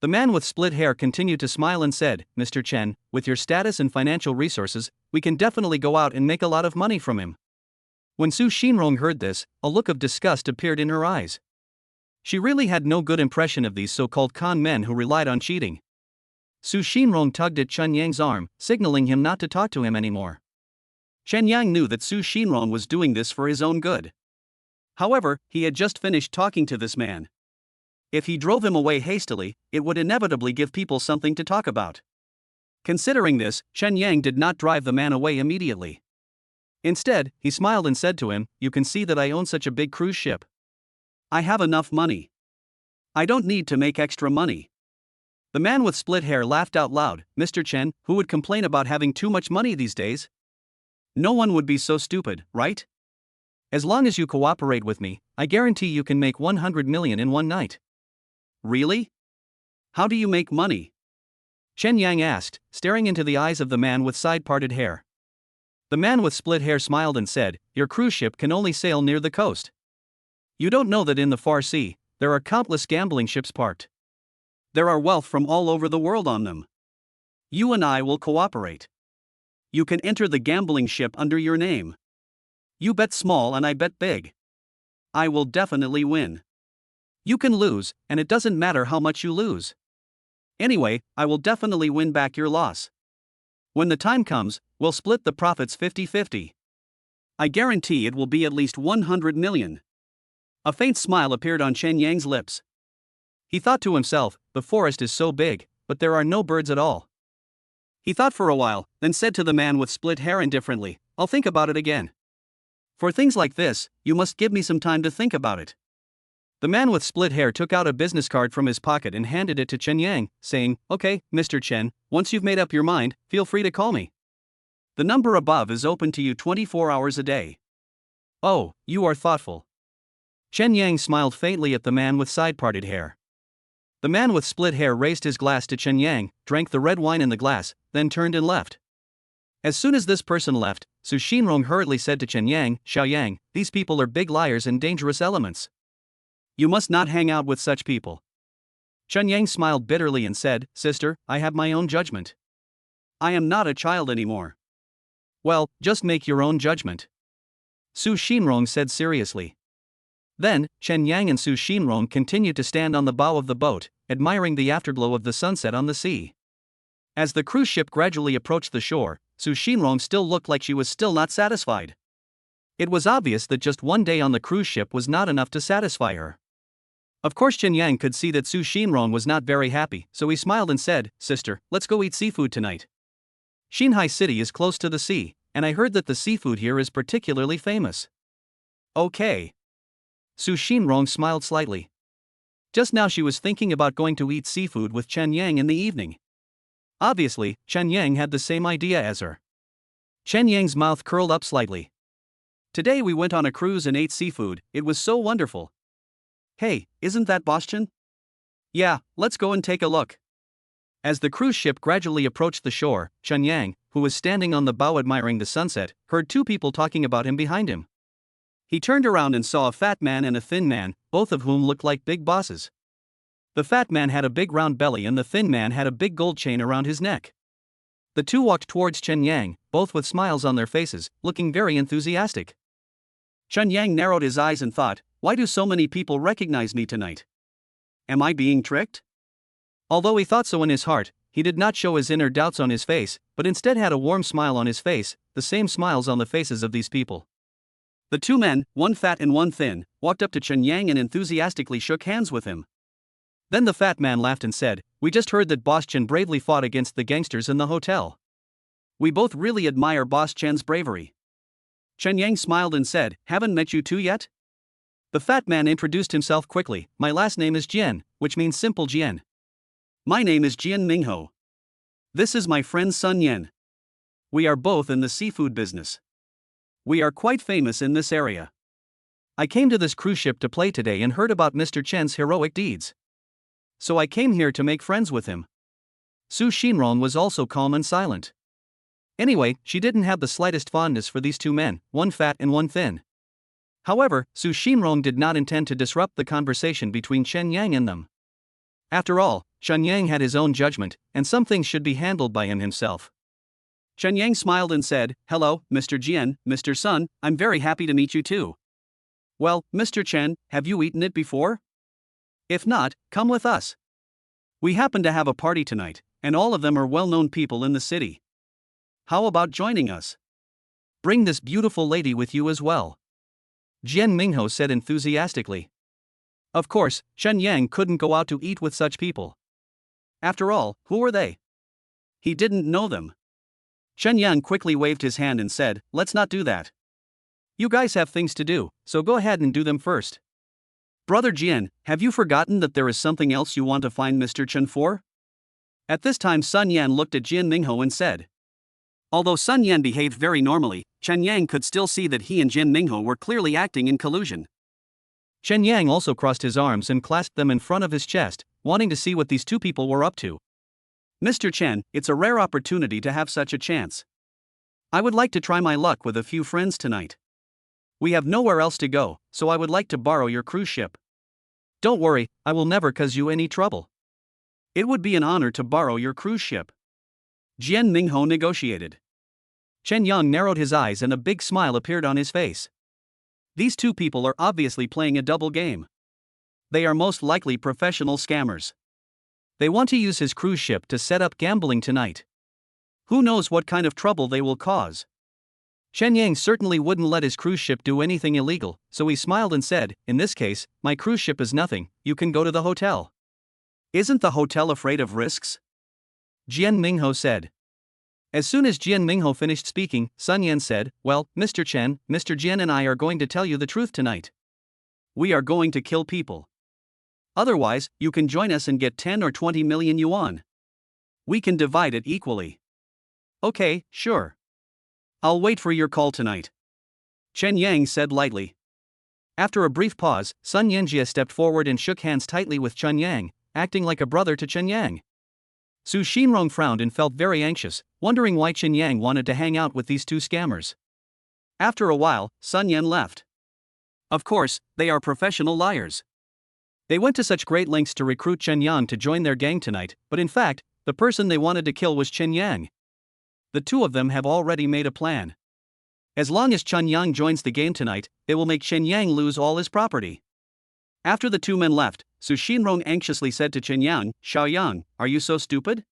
The man with split hair continued to smile and said, "Mr. Chen, with your status and financial resources, we can definitely go out and make a lot of money from him." When Su Xinrong heard this, a look of disgust appeared in her eyes. She really had no good impression of these so-called con men who relied on cheating. Su Xinrong tugged at Chen Yang's arm, signaling him not to talk to him anymore. Chen Yang knew that Su Xinrong was doing this for his own good. However, he had just finished talking to this man. If he drove him away hastily, it would inevitably give people something to talk about. Considering this, Chen Yang did not drive the man away immediately. Instead, he smiled and said to him, "You can see that I own such a big cruise ship. I have enough money. I don't need to make extra money." The man with split hair laughed out loud. "Mr. Chen, who would complain about having too much money these days? No one would be so stupid, right? As long as you cooperate with me, I guarantee you can make 100 million in one night." "Really? How do you make money?" Chen Yang asked, staring into the eyes of the man with side-parted hair. The man with split hair smiled and said, "Your cruise ship can only sail near the coast. You don't know that in the far sea, there are countless gambling ships parked. There are wealth from all over the world on them. You and I will cooperate. You can enter the gambling ship under your name. You bet small and I bet big. I will definitely win. You can lose, and it doesn't matter how much you lose. Anyway, I will definitely win back your loss. When the time comes, we'll split the profits 50-50. I guarantee it will be at least 100 million. A faint smile appeared on Chen Yang's lips. He thought to himself, "The forest is so big, but there are no birds at all." He thought for a while, then said to the man with split hair indifferently, "I'll think about it again. For things like this, you must give me some time to think about it." The man with split hair took out a business card from his pocket and handed it to Chen Yang, saying, "Okay, Mr. Chen, once you've made up your mind, feel free to call me. The number above is open to you 24 hours a day." "Oh, you are thoughtful." Chen Yang smiled faintly at the man with side-parted hair. The man with split hair raised his glass to Chen Yang, drank the red wine in the glass, then turned and left. As soon as this person left, Su Xinrong hurriedly said to Chen Yang, "Xiao Yang, these people are big liars and dangerous elements. You must not hang out with such people." Chen Yang smiled bitterly and said, "Sister, I have my own judgment. I am not a child anymore." "Well, just make your own judgment," Su Xinrong said seriously. Then, Chen Yang and Su Xinrong continued to stand on the bow of the boat, admiring the afterglow of the sunset on the sea. As the cruise ship gradually approached the shore, Su Xinrong still looked like she was still not satisfied. It was obvious that just one day on the cruise ship was not enough to satisfy her. Of course Chen Yang could see that Su Xinrong was not very happy, so he smiled and said, "Sister, let's go eat seafood tonight. Xinhai City is close to the sea, and I heard that the seafood here is particularly famous." "Okay." Su Xinrong smiled slightly. Just now she was thinking about going to eat seafood with Chen Yang in the evening. Obviously, Chen Yang had the same idea as her. Chen Yang's mouth curled up slightly. "Today we went on a cruise and ate seafood, it was so wonderful. Hey, isn't that Boston? Yeah, let's go and take a look." As the cruise ship gradually approached the shore, Chen Yang, who was standing on the bow admiring the sunset, heard two people talking about him behind him. He turned around and saw a fat man and a thin man, both of whom looked like big bosses. The fat man had a big round belly and the thin man had a big gold chain around his neck. The two walked towards Chen Yang, both with smiles on their faces, looking very enthusiastic. Chen Yang narrowed his eyes and thought, "Why do so many people recognize me tonight? Am I being tricked?" Although he thought so in his heart, he did not show his inner doubts on his face, but instead had a warm smile on his face, the same smiles on the faces of these people. The two men, one fat and one thin, walked up to Chen Yang and enthusiastically shook hands with him. Then the fat man laughed and said, "We just heard that Boss Chen bravely fought against the gangsters in the hotel. We both really admire Boss Chen's bravery." Chen Yang smiled and said, "Haven't met you two yet?" The fat man introduced himself quickly, "My last name is Jian, which means simple Jian. My name is Jian Mingho. This is my friend Sun Yen. We are both in the seafood business. We are quite famous in this area. I came to this cruise ship to play today and heard about Mr. Chen's heroic deeds. So I came here to make friends with him." Su Xinrong was also calm and silent. Anyway, she didn't have the slightest fondness for these two men, one fat and one thin. However, Su Xinrong did not intend to disrupt the conversation between Chen Yang and them. After all, Chen Yang had his own judgment, and some things should be handled by him himself. Chen Yang smiled and said, "Hello, Mr. Jian, Mr. Sun, I'm very happy to meet you too. Well, Mr. Chen, have you eaten it before? If not, come with us. We happen to have a party tonight, and all of them are well-known people in the city. How about joining us? Bring this beautiful lady with you as well," Jian Mingho said enthusiastically. Of course, Chen Yang couldn't go out to eat with such people. After all, who were they? He didn't know them. Chen Yang quickly waved his hand and said, "Let's not do that. You guys have things to do, so go ahead and do them first. Brother Jian, have you forgotten that there is something else you want to find Mr. Chen for?" At this time Sun Yan looked at Jian Mingho and said. Although Sun Yan behaved very normally, Chen Yang could still see that he and Jian Mingho were clearly acting in collusion. Chen Yang also crossed his arms and clasped them in front of his chest, wanting to see what these two people were up to. "Mr. Chen, it's a rare opportunity to have such a chance. I would like to try my luck with a few friends tonight. We have nowhere else to go, so I would like to borrow your cruise ship. Don't worry, I will never cause you any trouble. It would be an honor to borrow your cruise ship." Jian Mingho negotiated. Chen Yang narrowed his eyes and a big smile appeared on his face. These two people are obviously playing a double game. They are most likely professional scammers. They want to use his cruise ship to set up gambling tonight. Who knows what kind of trouble they will cause? Chen Yang certainly wouldn't let his cruise ship do anything illegal, so he smiled and said, "In this case, my cruise ship is nothing, you can go to the hotel." "Isn't the hotel afraid of risks?" Jian Mingho said. As soon as Jian Mingho finished speaking, Sun Yan said, "Well, Mr. Chen, Mr. Jian and I are going to tell you the truth tonight. We are going to kill people. Otherwise, you can join us and get 10 or 20 million yuan. We can divide it equally." "Okay, sure. I'll wait for your call tonight," Chen Yang said lightly. After a brief pause, Sun Yanjie stepped forward and shook hands tightly with Chen Yang, acting like a brother to Chen Yang. Su Xinrong frowned and felt very anxious, wondering why Chen Yang wanted to hang out with these two scammers. After a while, Sun Yan left. Of course, they are professional liars. They went to such great lengths to recruit Chen Yang to join their gang tonight, but in fact, the person they wanted to kill was Chen Yang. The two of them have already made a plan. As long as Chen Yang joins the game tonight, they will make Chen Yang lose all his property. After the two men left, Su Xinrong anxiously said to Chen Yang, "Xiao Yang, are you so stupid?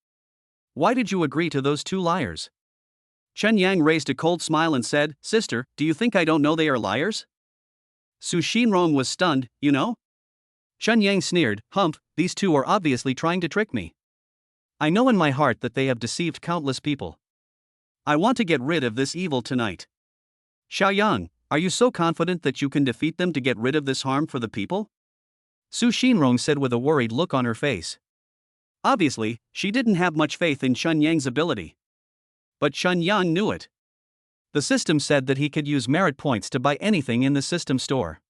Why did you agree to those two liars?" Chen Yang raised a cold smile and said, "Sister, do you think I don't know they are liars?" Su Xinrong was stunned, "You know?" Chen Yang sneered, "Humph, these two are obviously trying to trick me. I know in my heart that they have deceived countless people. I want to get rid of this evil tonight. Xiao Yang, are you so confident that you can defeat them to get rid of this harm for the people?" Su Xinrong said with a worried look on her face. Obviously, she didn't have much faith in Chen Yang's ability. But Chen Yang knew it. The system said that he could use merit points to buy anything in the system store.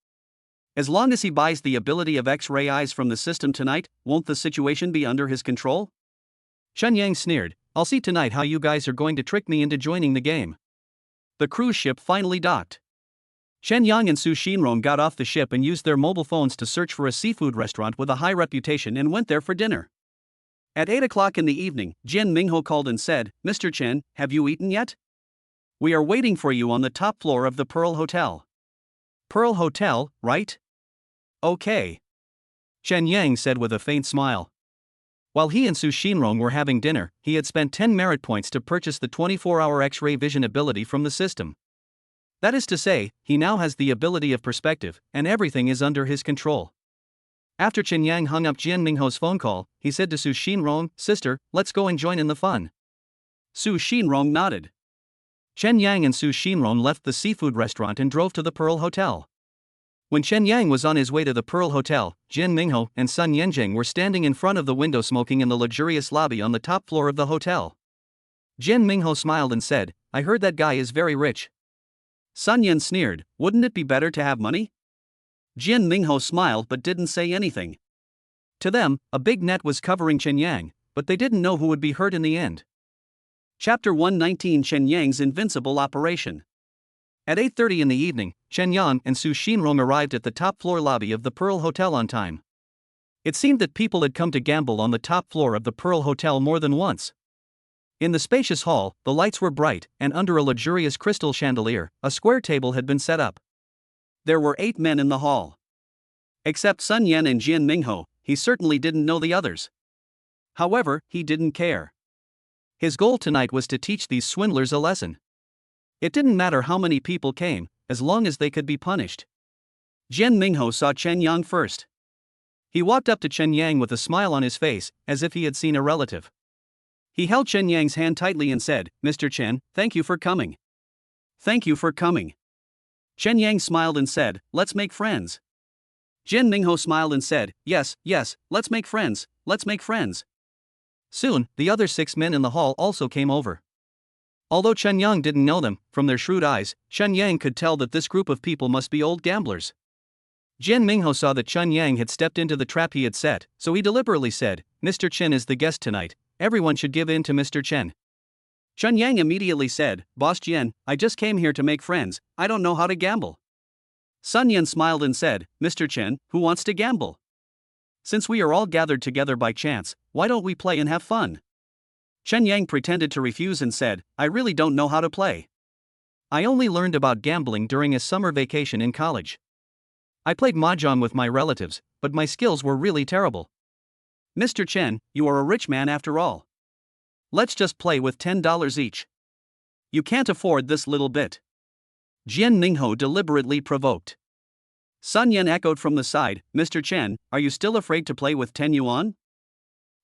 As long as he buys the ability of X-ray eyes from the system tonight, won't the situation be under his control? Chen Yang sneered, "I'll see tonight how you guys are going to trick me into joining the game." The cruise ship finally docked. Chen Yang and Su Xinrong got off the ship and used their mobile phones to search for a seafood restaurant with a high reputation and went there for dinner. At 8 o'clock in the evening, Jian Mingho called and said, "Mr. Chen, have you eaten yet? We are waiting for you on the top floor of the Pearl Hotel." "Pearl Hotel, right? Okay," Chen Yang said with a faint smile. While he and Su Xinrong were having dinner, he had spent 10 merit points to purchase the 24-hour X-ray vision ability from the system. That is to say, he now has the ability of perspective, and everything is under his control. After Chen Yang hung up Jian Mingho's phone call, he said to Su Xinrong, "Sister, let's go and join in the fun." Su Xinrong nodded. Chen Yang and Su Xinrong left the seafood restaurant and drove to the Pearl Hotel. When Chen Yang was on his way to the Pearl Hotel, Jian Mingho and Sun Yanjing were standing in front of the window smoking in the luxurious lobby on the top floor of the hotel. Jian Mingho smiled and said, "I heard that guy is very rich." Sun Yan sneered, "Wouldn't it be better to have money?" Jian Mingho smiled but didn't say anything. To them, a big net was covering Chen Yang, but they didn't know who would be hurt in the end. Chapter 119 Chen Yang's Invincible Operation. At 8:30 in the evening, Chen Yang and Su Xinrong arrived at the top floor lobby of the Pearl Hotel on time. It seemed that people had come to gamble on the top floor of the Pearl Hotel more than once. In the spacious hall, the lights were bright, and under a luxurious crystal chandelier, a square table had been set up. There were 8 men in the hall. Except Sun Yan and Jian Mingho, he certainly didn't know the others. However, he didn't care. His goal tonight was to teach these swindlers a lesson. It didn't matter how many people came, as long as they could be punished. Jian Mingho saw Chen Yang first. He walked up to Chen Yang with a smile on his face, as if he had seen a relative. He held Chen Yang's hand tightly and said, "Mr. Chen, thank you for coming." "Thank you for coming." Chen Yang smiled and said, "Let's make friends." Jian Mingho smiled and said, Yes, let's make friends, let's make friends." Soon, the other 6 men in the hall also came over. Although Chen Yang didn't know them, from their shrewd eyes, Chen Yang could tell that this group of people must be old gamblers. Jian Mingho saw that Chen Yang had stepped into the trap he had set, so he deliberately said, "Mr. Chen is the guest tonight, everyone should give in to Mr. Chen." Chen Yang immediately said, "Boss Jian, I just came here to make friends, I don't know how to gamble." Sun Yan smiled and said, "Mr. Chen, who wants to gamble? Since we are all gathered together by chance, why don't we play and have fun?" Chen Yang pretended to refuse and said, "I really don't know how to play. I only learned about gambling during a summer vacation in college. I played mahjong with my relatives, but my skills were really terrible." "Mr. Chen, you are a rich man after all. Let's just play with $10 each. You can't afford this little bit." Jian Mingho deliberately provoked. Sun Yan echoed from the side, "Mr. Chen, are you still afraid to play with 10 yuan?"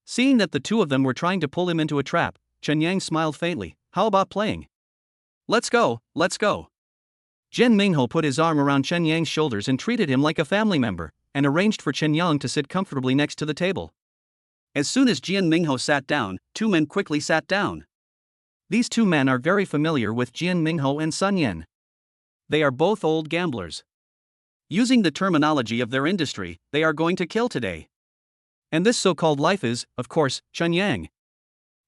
Seeing that the two of them were trying to pull him into a trap, Chen Yang smiled faintly. "How about playing? Let's go, let's go." Jian Mingho put his arm around Chen Yang's shoulders and treated him like a family member, and arranged for Chen Yang to sit comfortably next to the table. As soon as Jian Mingho sat down, 2 men quickly sat down. These 2 men are very familiar with Jian Mingho and Sun Yan. They are both old gamblers. Using the terminology of their industry, they are going to kill today. And this so-called life is, of course, Chen Yang.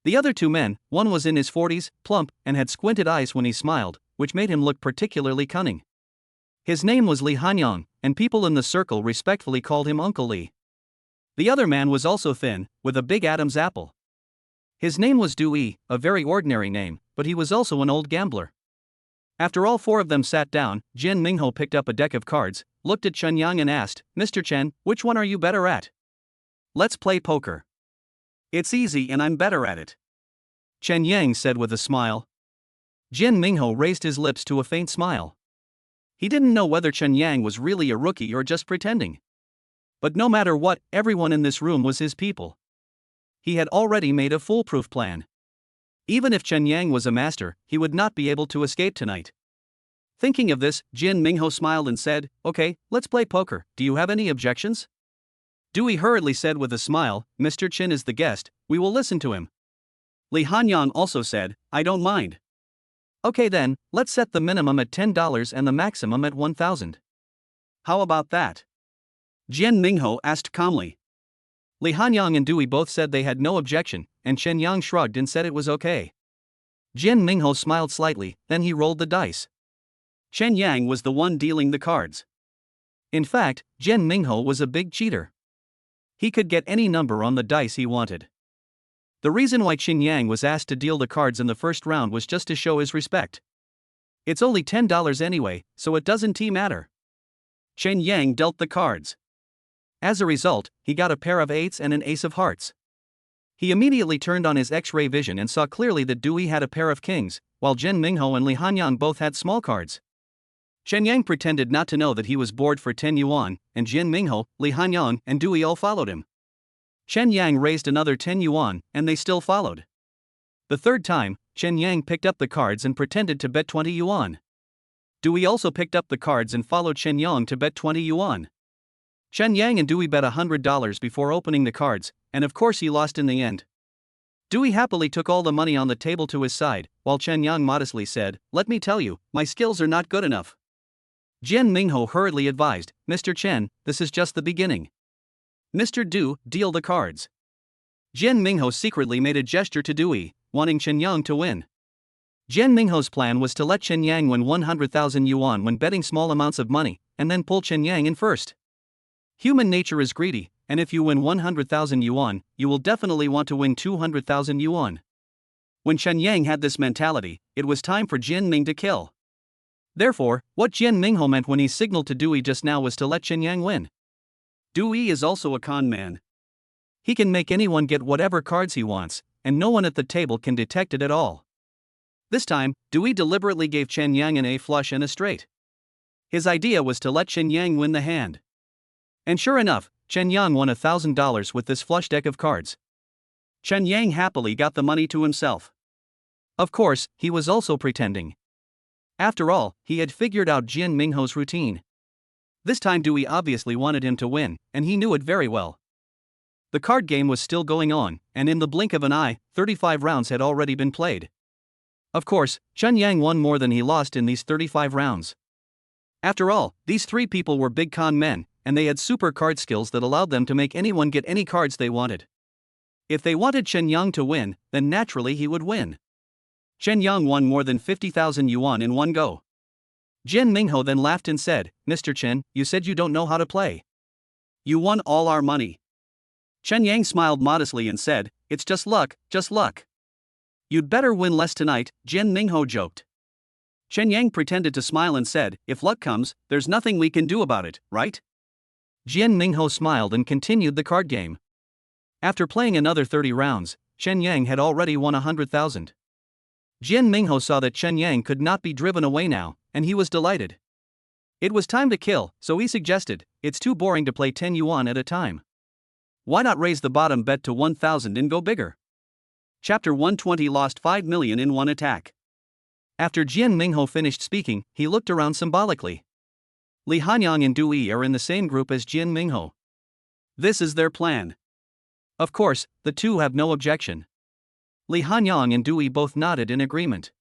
The other 2 men, one was in his 40s, plump, and had squinted eyes when he smiled, which made him look particularly cunning. His name was Li Hanyang, and people in the circle respectfully called him Uncle Li. The other man was also thin, with a big Adam's apple. His name was Du Yi, a very ordinary name, but he was also an old gambler. After all 4 of them sat down, Jian Mingho picked up a deck of cards, looked at Chen Yang and asked, "Mr. Chen, which one are you better at?" "Let's play poker. It's easy and I'm better at it," Chen Yang said with a smile. Jian Mingho raised his lips to a faint smile. He didn't know whether Chen Yang was really a rookie or just pretending. But no matter what, everyone in this room was his people. He had already made a foolproof plan. Even if Chen Yang was a master, he would not be able to escape tonight. Thinking of this, Jian Mingho smiled and said, "Okay, let's play poker. Do you have any objections?" Dewey hurriedly said with a smile, "Mr. Chen is the guest, we will listen to him." Li Hanyang also said, "I don't mind." "Okay then, let's set the minimum at $10 and the maximum at 1,000. How about that?" Jian Mingho asked calmly. Li Hanyang and Dewey both said they had no objection, and Chen Yang shrugged and said it was okay. Jian Mingho smiled slightly, then he rolled the dice. Chen Yang was the one dealing the cards. In fact, Jian Mingho was a big cheater. He could get any number on the dice he wanted. The reason why Chen Yang was asked to deal the cards in the first round was just to show his respect. It's only $10 anyway, so it doesn't matter. Chen Yang dealt the cards. As a result, he got a pair of 8s and an ace of hearts. He immediately turned on his X-ray vision and saw clearly that Dewey had a pair of kings, while Jian Mingho and Li Hanyang both had small cards. Chen Yang pretended not to know that he was bored for 10 yuan, and Jian Mingho, Li Hanyang, and Dewey all followed him. Chen Yang raised another 10 yuan, and they still followed. The third time, Chen Yang picked up the cards and pretended to bet 20 yuan. Dewey also picked up the cards and followed Chen Yang to bet 20 yuan. Chen Yang and Dewey bet $100 before opening the cards, and of course he lost in the end. Dewey happily took all the money on the table to his side, while Chen Yang modestly said, "Let me tell you, my skills are not good enough." Jian Mingho hurriedly advised, "Mr. Chen, this is just the beginning. Mr. Du, deal the cards." Jian Mingho secretly made a gesture to Dewey, wanting Chen Yang to win. Jian Mingho's plan was to let Chen Yang win 100,000 yuan when betting small amounts of money, and then pull Chen Yang in first. Human nature is greedy, and if you win 100,000 yuan, you will definitely want to win 200,000 yuan. When Chen Yang had this mentality, it was time for Jian Ming to kill. Therefore, what Jian Mingho meant when he signaled to Dewey just now was to let Chen Yang win. Dewey is also a con man. He can make anyone get whatever cards he wants, and no one at the table can detect it at all. This time, Dewey deliberately gave Chen Yang an A flush and a straight. His idea was to let Chen Yang win the hand. And sure enough, Chen Yang won $1,000 with this flush deck of cards. Chen Yang happily got the money to himself. Of course, he was also pretending. After all, he had figured out Jian Mingho's routine. This time Dewey obviously wanted him to win, and he knew it very well. The card game was still going on, and in the blink of an eye, 35 rounds had already been played. Of course, Chen Yang won more than he lost in these 35 rounds. After all, these three people were big con men, and they had super card skills that allowed them to make anyone get any cards they wanted. If they wanted Chen Yang to win, then naturally he would win. Chen Yang won more than 50,000 yuan in one go. Jian Mingho then laughed and said, "Mr. Chen, you said you don't know how to play. You won all our money." Chen Yang smiled modestly and said, "It's just luck, just luck." "You'd better win less tonight," Jian Mingho joked. Chen Yang pretended to smile and said, "If luck comes, there's nothing we can do about it, right?" Jian Mingho smiled and continued the card game. After playing another 30 rounds, Chen Yang had already won 100,000. Jian Mingho saw that Chen Yang could not be driven away now, and he was delighted. It was time to kill, so he suggested, "It's too boring to play 10 yuan at a time. Why not raise the bottom bet to 1,000 and go bigger?" Chapter 120 lost 5 million in one attack. After Jian Mingho finished speaking, he looked around symbolically. Li Hanyang and Dewey are in the same group as Jian Mingho. This is their plan. Of course, the two have no objection. Li Hanyang and Dewey both nodded in agreement.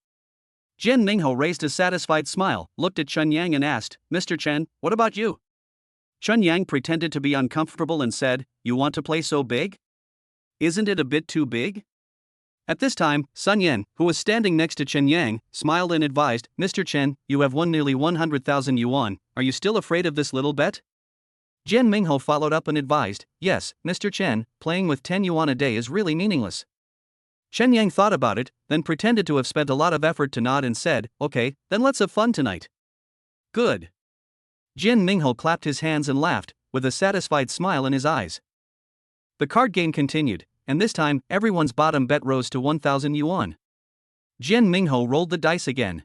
Jian Mingho raised a satisfied smile, looked at Chen Yang and asked, "Mr. Chen, what about you?" Chen Yang pretended to be uncomfortable and said, "You want to play so big? Isn't it a bit too big?" At this time, Sun Yan, who was standing next to Chen Yang, smiled and advised, "Mr. Chen, you have won nearly 100,000 yuan, are you still afraid of this little bet?" Jian Mingho followed up and advised, "Yes, Mr. Chen, playing with 10 yuan a day is really meaningless." Chen Yang thought about it, then pretended to have spent a lot of effort to nod and said, "Okay, then let's have fun tonight." "Good." Jian Mingho clapped his hands and laughed, with a satisfied smile in his eyes. The card game continued, and this time, everyone's bottom bet rose to 1,000 yuan. Jian Mingho rolled the dice again.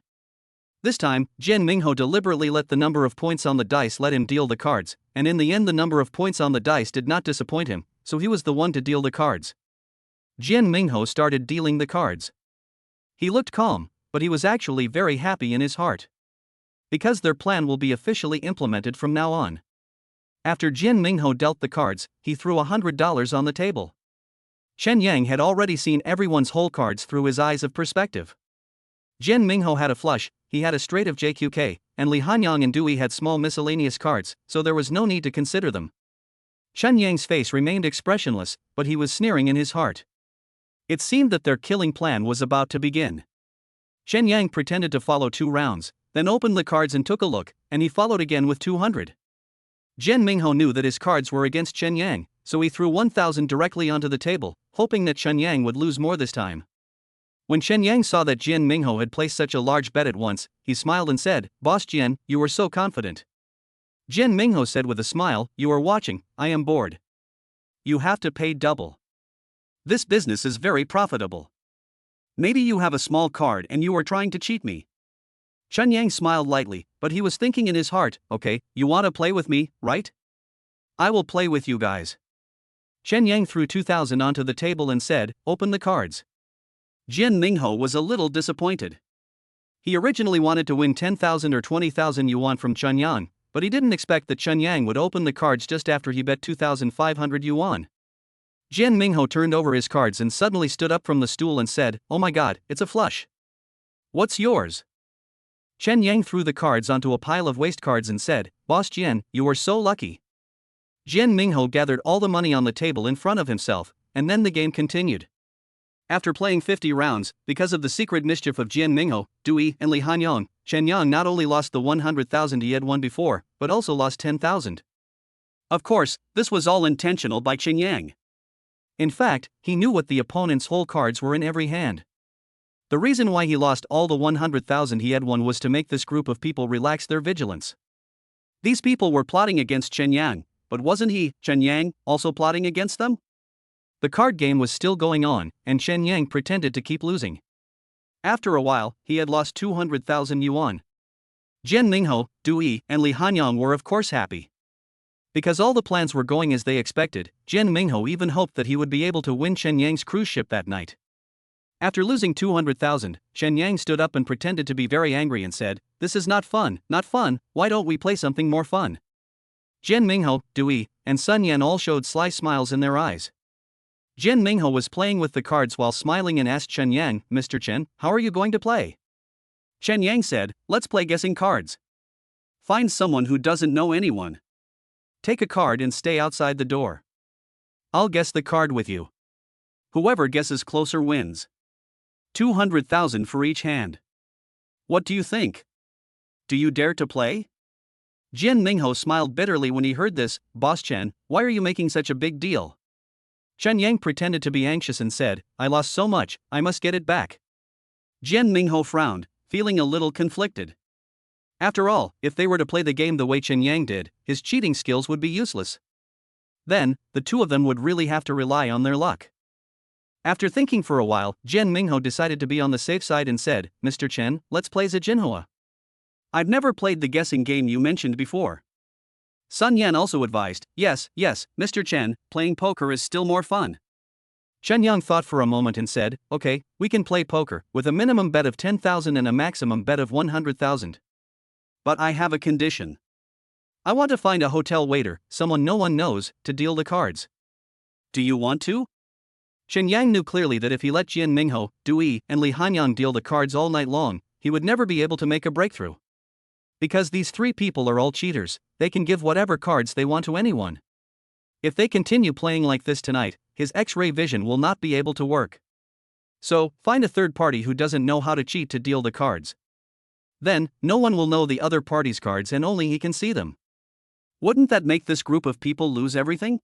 This time, Jian Mingho deliberately let the number of points on the dice let him deal the cards, and in the end the number of points on the dice did not disappoint him, so he was the one to deal the cards. Jian Mingho started dealing the cards. He looked calm, but he was actually very happy in his heart. Because their plan will be officially implemented from now on. After Jian Mingho dealt the cards, he threw $100 on the table. Chen Yang had already seen everyone's whole cards through his eyes of perspective. Jian Mingho had a flush, he had a straight of JQK, and Li Hanyang and Dewey had small miscellaneous cards, so there was no need to consider them. Chen Yang's face remained expressionless, but he was sneering in his heart. It seemed that their killing plan was about to begin. Chen Yang pretended to follow 2 rounds, then opened the cards and took a look, and he followed again with 200. Jian Mingho knew that his cards were against Chen Yang, so he threw 1,000 directly onto the table, hoping that Chen Yang would lose more this time. When Chen Yang saw that Jian Mingho had placed such a large bet at once, he smiled and said, "Boss Jian, you were so confident." Jian Mingho said with a smile, "You are watching, I am bored. You have to pay double. This business is very profitable. Maybe you have a small card and you are trying to cheat me." Chen Yang smiled lightly, but he was thinking in his heart, "Okay, you want to play with me, right? I will play with you guys." Chen Yang threw 2,000 onto the table and said, "Open the cards." Jian Mingho was a little disappointed. He originally wanted to win 10,000 or 20,000 yuan from Chen Yang, but he didn't expect that Chen Yang would open the cards just after he bet 2,500 yuan. Jian Mingho turned over his cards and suddenly stood up from the stool and said, "Oh my god, it's a flush. What's yours?" Chen Yang threw the cards onto a pile of waste cards and said, "Boss Jian, you are so lucky." Jian Mingho gathered all the money on the table in front of himself, and then the game continued. After playing 50 rounds, because of the secret mischief of Jian Mingho, Dui, and Li Hanyang, Chen Yang not only lost the 100,000 he had won before, but also lost 10,000. Of course, this was all intentional by Chen Yang. In fact, he knew what the opponent's whole cards were in every hand. The reason why he lost all the 100,000 he had won was to make this group of people relax their vigilance. These people were plotting against Chen Yang, but wasn't he, Chen Yang, also plotting against them? The card game was still going on, and Chen Yang pretended to keep losing. After a while, he had lost 200,000 yuan. Jian Mingho, Dui, and Li Hanyang were of course happy. Because all the plans were going as they expected, Jian Mingho even hoped that he would be able to win Chen Yang's cruise ship that night. After losing 200,000, Chen Yang stood up and pretended to be very angry and said, "This is not fun, why don't we play something more fun?" Jian Mingho, Dui, and Sun Yan all showed sly smiles in their eyes. Jian Mingho was playing with the cards while smiling and asked Chen Yang, "Mr. Chen, how are you going to play?" Chen Yang said, "Let's play guessing cards. Find someone who doesn't know anyone. Take a card and stay outside the door. I'll guess the card with you. Whoever guesses closer wins. 200,000 for each hand. What do you think? Do you dare to play?" Jian Mingho smiled bitterly when he heard this. "Boss Chen, why are you making such a big deal?" Chen Yang pretended to be anxious and said, "I lost so much, I must get it back." Jian Mingho frowned, feeling a little conflicted. After all, if they were to play the game the way Chen Yang did, his cheating skills would be useless. Then, the two of them would really have to rely on their luck. After thinking for a while, Jian Mingho decided to be on the safe side and said, "Mr. Chen, let's play Jinhua. I've never played the guessing game you mentioned before." Sun Yan also advised, Yes, Mr. Chen, playing poker is still more fun." Chen Yang thought for a moment and said, "Okay, we can play poker, with a minimum bet of 10,000 and a maximum bet of 100,000. But I have a condition. I want to find a hotel waiter, someone no one knows, to deal the cards. Do you want to?" Chen Yang knew clearly that if he let Jian Mingho, Dui, and Li Hanyang deal the cards all night long, he would never be able to make a breakthrough. Because these three people are all cheaters, they can give whatever cards they want to anyone. If they continue playing like this tonight, his X-ray vision will not be able to work. So, find a third party who doesn't know how to cheat to deal the cards. Then, no one will know the other party's cards and only he can see them. Wouldn't that make this group of people lose everything?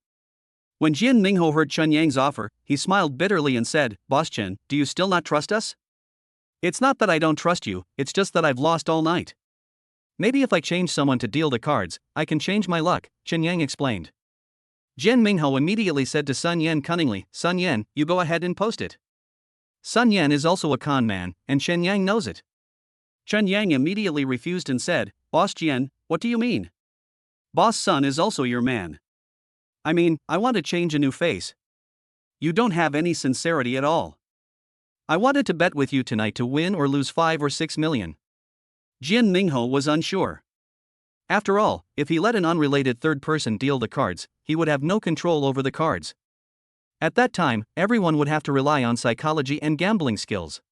When Jian Mingho heard Chen Yang's offer, he smiled bitterly and said, "Boss Chen, do you still not trust us?" "It's not that I don't trust you, it's just that I've lost all night. Maybe if I change someone to deal the cards, I can change my luck," Chen Yang explained. Jian Mingho immediately said to Sun Yan cunningly, "Sun Yan, you go ahead and post it." Sun Yan is also a con man, and Chen Yang knows it. Chen Yang immediately refused and said, "Boss Jian, what do you mean? Boss Sun is also your man. I mean, I want to change a new face. You don't have any sincerity at all. I wanted to bet with you tonight to win or lose 5 or 6 million. Jian Mingho was unsure. After all, if he let an unrelated third person deal the cards, he would have no control over the cards. At that time, everyone would have to rely on psychology and gambling skills.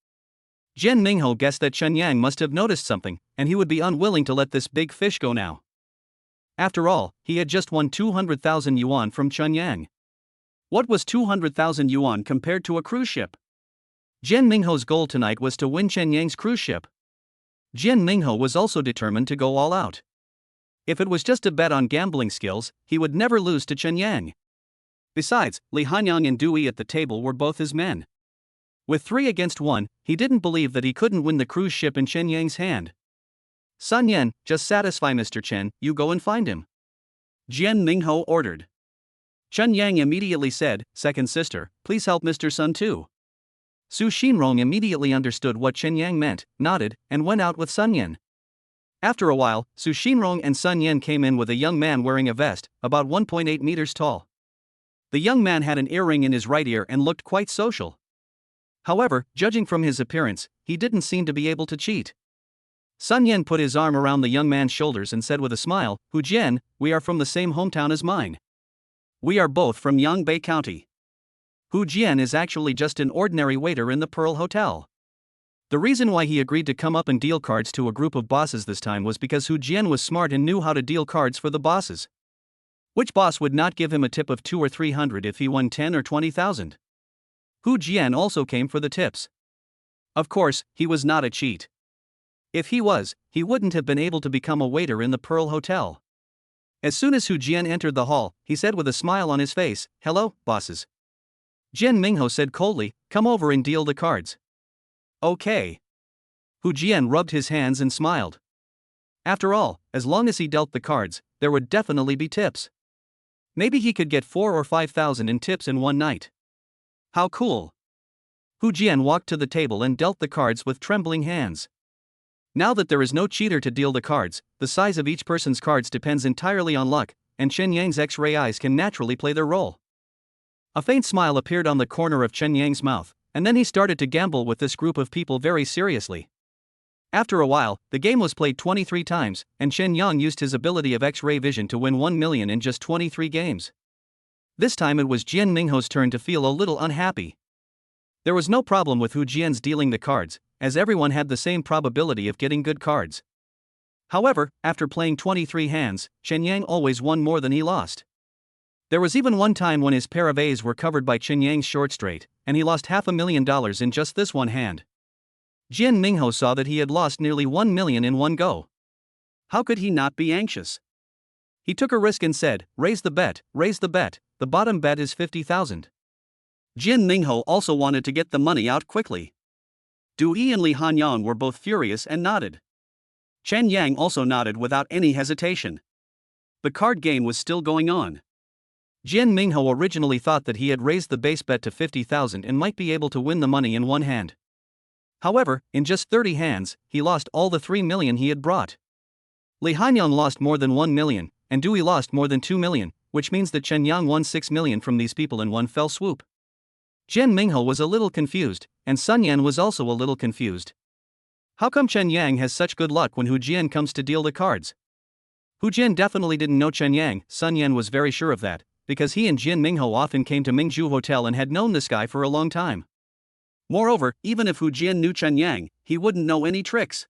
Jian Mingho guessed that Chen Yang must have noticed something, and he would be unwilling to let this big fish go now. After all, he had just won 200,000 yuan from Chen Yang. What was 200,000 yuan compared to a cruise ship? Jian Mingho's goal tonight was to win Chen Yang's cruise ship. Jian Mingho was also determined to go all out. If it was just a bet on gambling skills, he would never lose to Chen Yang. Besides, Li Hanyang and Dui at the table were both his men. With 3 against 1, he didn't believe that he couldn't win the cruise ship in Chen Yang's hand. "Sun Yan, just satisfy Mr. Chen, you go and find him," Jian Mingho ordered. Chen Yang immediately said, "Second sister, please help Mr. Sun too." Su Xinrong immediately understood what Chen Yang meant, nodded, and went out with Sun Yan. After a while, Su Xinrong and Sun Yan came in with a young man wearing a vest, about 1.8 meters tall. The young man had an earring in his right ear and looked quite social. However, judging from his appearance, he didn't seem to be able to cheat. Sun Yan put his arm around the young man's shoulders and said with a smile, "Hu Jian, we are from the same hometown as mine. We are both from Yangbei County. Hu Jian is actually just an ordinary waiter in the Pearl Hotel." The reason why he agreed to come up and deal cards to a group of bosses this time was because Hu Jian was smart and knew how to deal cards for the bosses. Which boss would not give him a tip of 200 or 300 if he won 10 or 20,000? Hu Jian also came for the tips. Of course, he was not a cheat. If he was, he wouldn't have been able to become a waiter in the Pearl Hotel. As soon as Hu Jian entered the hall, he said with a smile on his face, "Hello, bosses." Jian Mingho said coldly, "Come over and deal the cards." "Okay." Hu Jian rubbed his hands and smiled. After all, as long as he dealt the cards, there would definitely be tips. Maybe he could get 4 or 5,000 in tips in one night. How cool. Hu Jian walked to the table and dealt the cards with trembling hands. Now that there is no cheater to deal the cards, the size of each person's cards depends entirely on luck, and Chen Yang's X-ray eyes can naturally play their role. A faint smile appeared on the corner of Chen Yang's mouth, and then he started to gamble with this group of people very seriously. After a while, the game was played 23 times, and Chen Yang used his ability of X-ray vision to win 1 million in just 23 games. This time it was Jian Mingho's turn to feel a little unhappy. There was no problem with Hu Jian's dealing the cards, as everyone had the same probability of getting good cards. However, after playing 23 hands, Chen Yang always won more than he lost. There was even one time when his pair of A's were covered by Chen Yang's short straight, and he lost $500,000 in just this one hand. Jian Mingho saw that he had lost nearly 1 million in one go. How could he not be anxious? He took a risk and said, raise the bet, the bottom bet is 50,000. Jian Mingho also wanted to get the money out quickly. Du Yi and Li Hanyang were both furious and nodded. Chen Yang also nodded without any hesitation. The card game was still going on. Jian Mingho originally thought that he had raised the base bet to 50,000 and might be able to win the money in one hand. However, in just 30 hands, he lost all the 3 million he had brought. Li Hanyang lost more than 1 million, and Du Yi lost more than 2 million, which means that Chen Yang won 6 million from these people in one fell swoop. Jian Mingho was a little confused, and Sun Yan was also a little confused. How come Chen Yang has such good luck when Hu Jian comes to deal the cards? Hu Jian definitely didn't know Chen Yang. Sun Yan was very sure of that, because he and Jian Mingho often came to Mingzhu Hotel and had known this guy for a long time. Moreover, even if Hu Jian knew Chen Yang, he wouldn't know any tricks.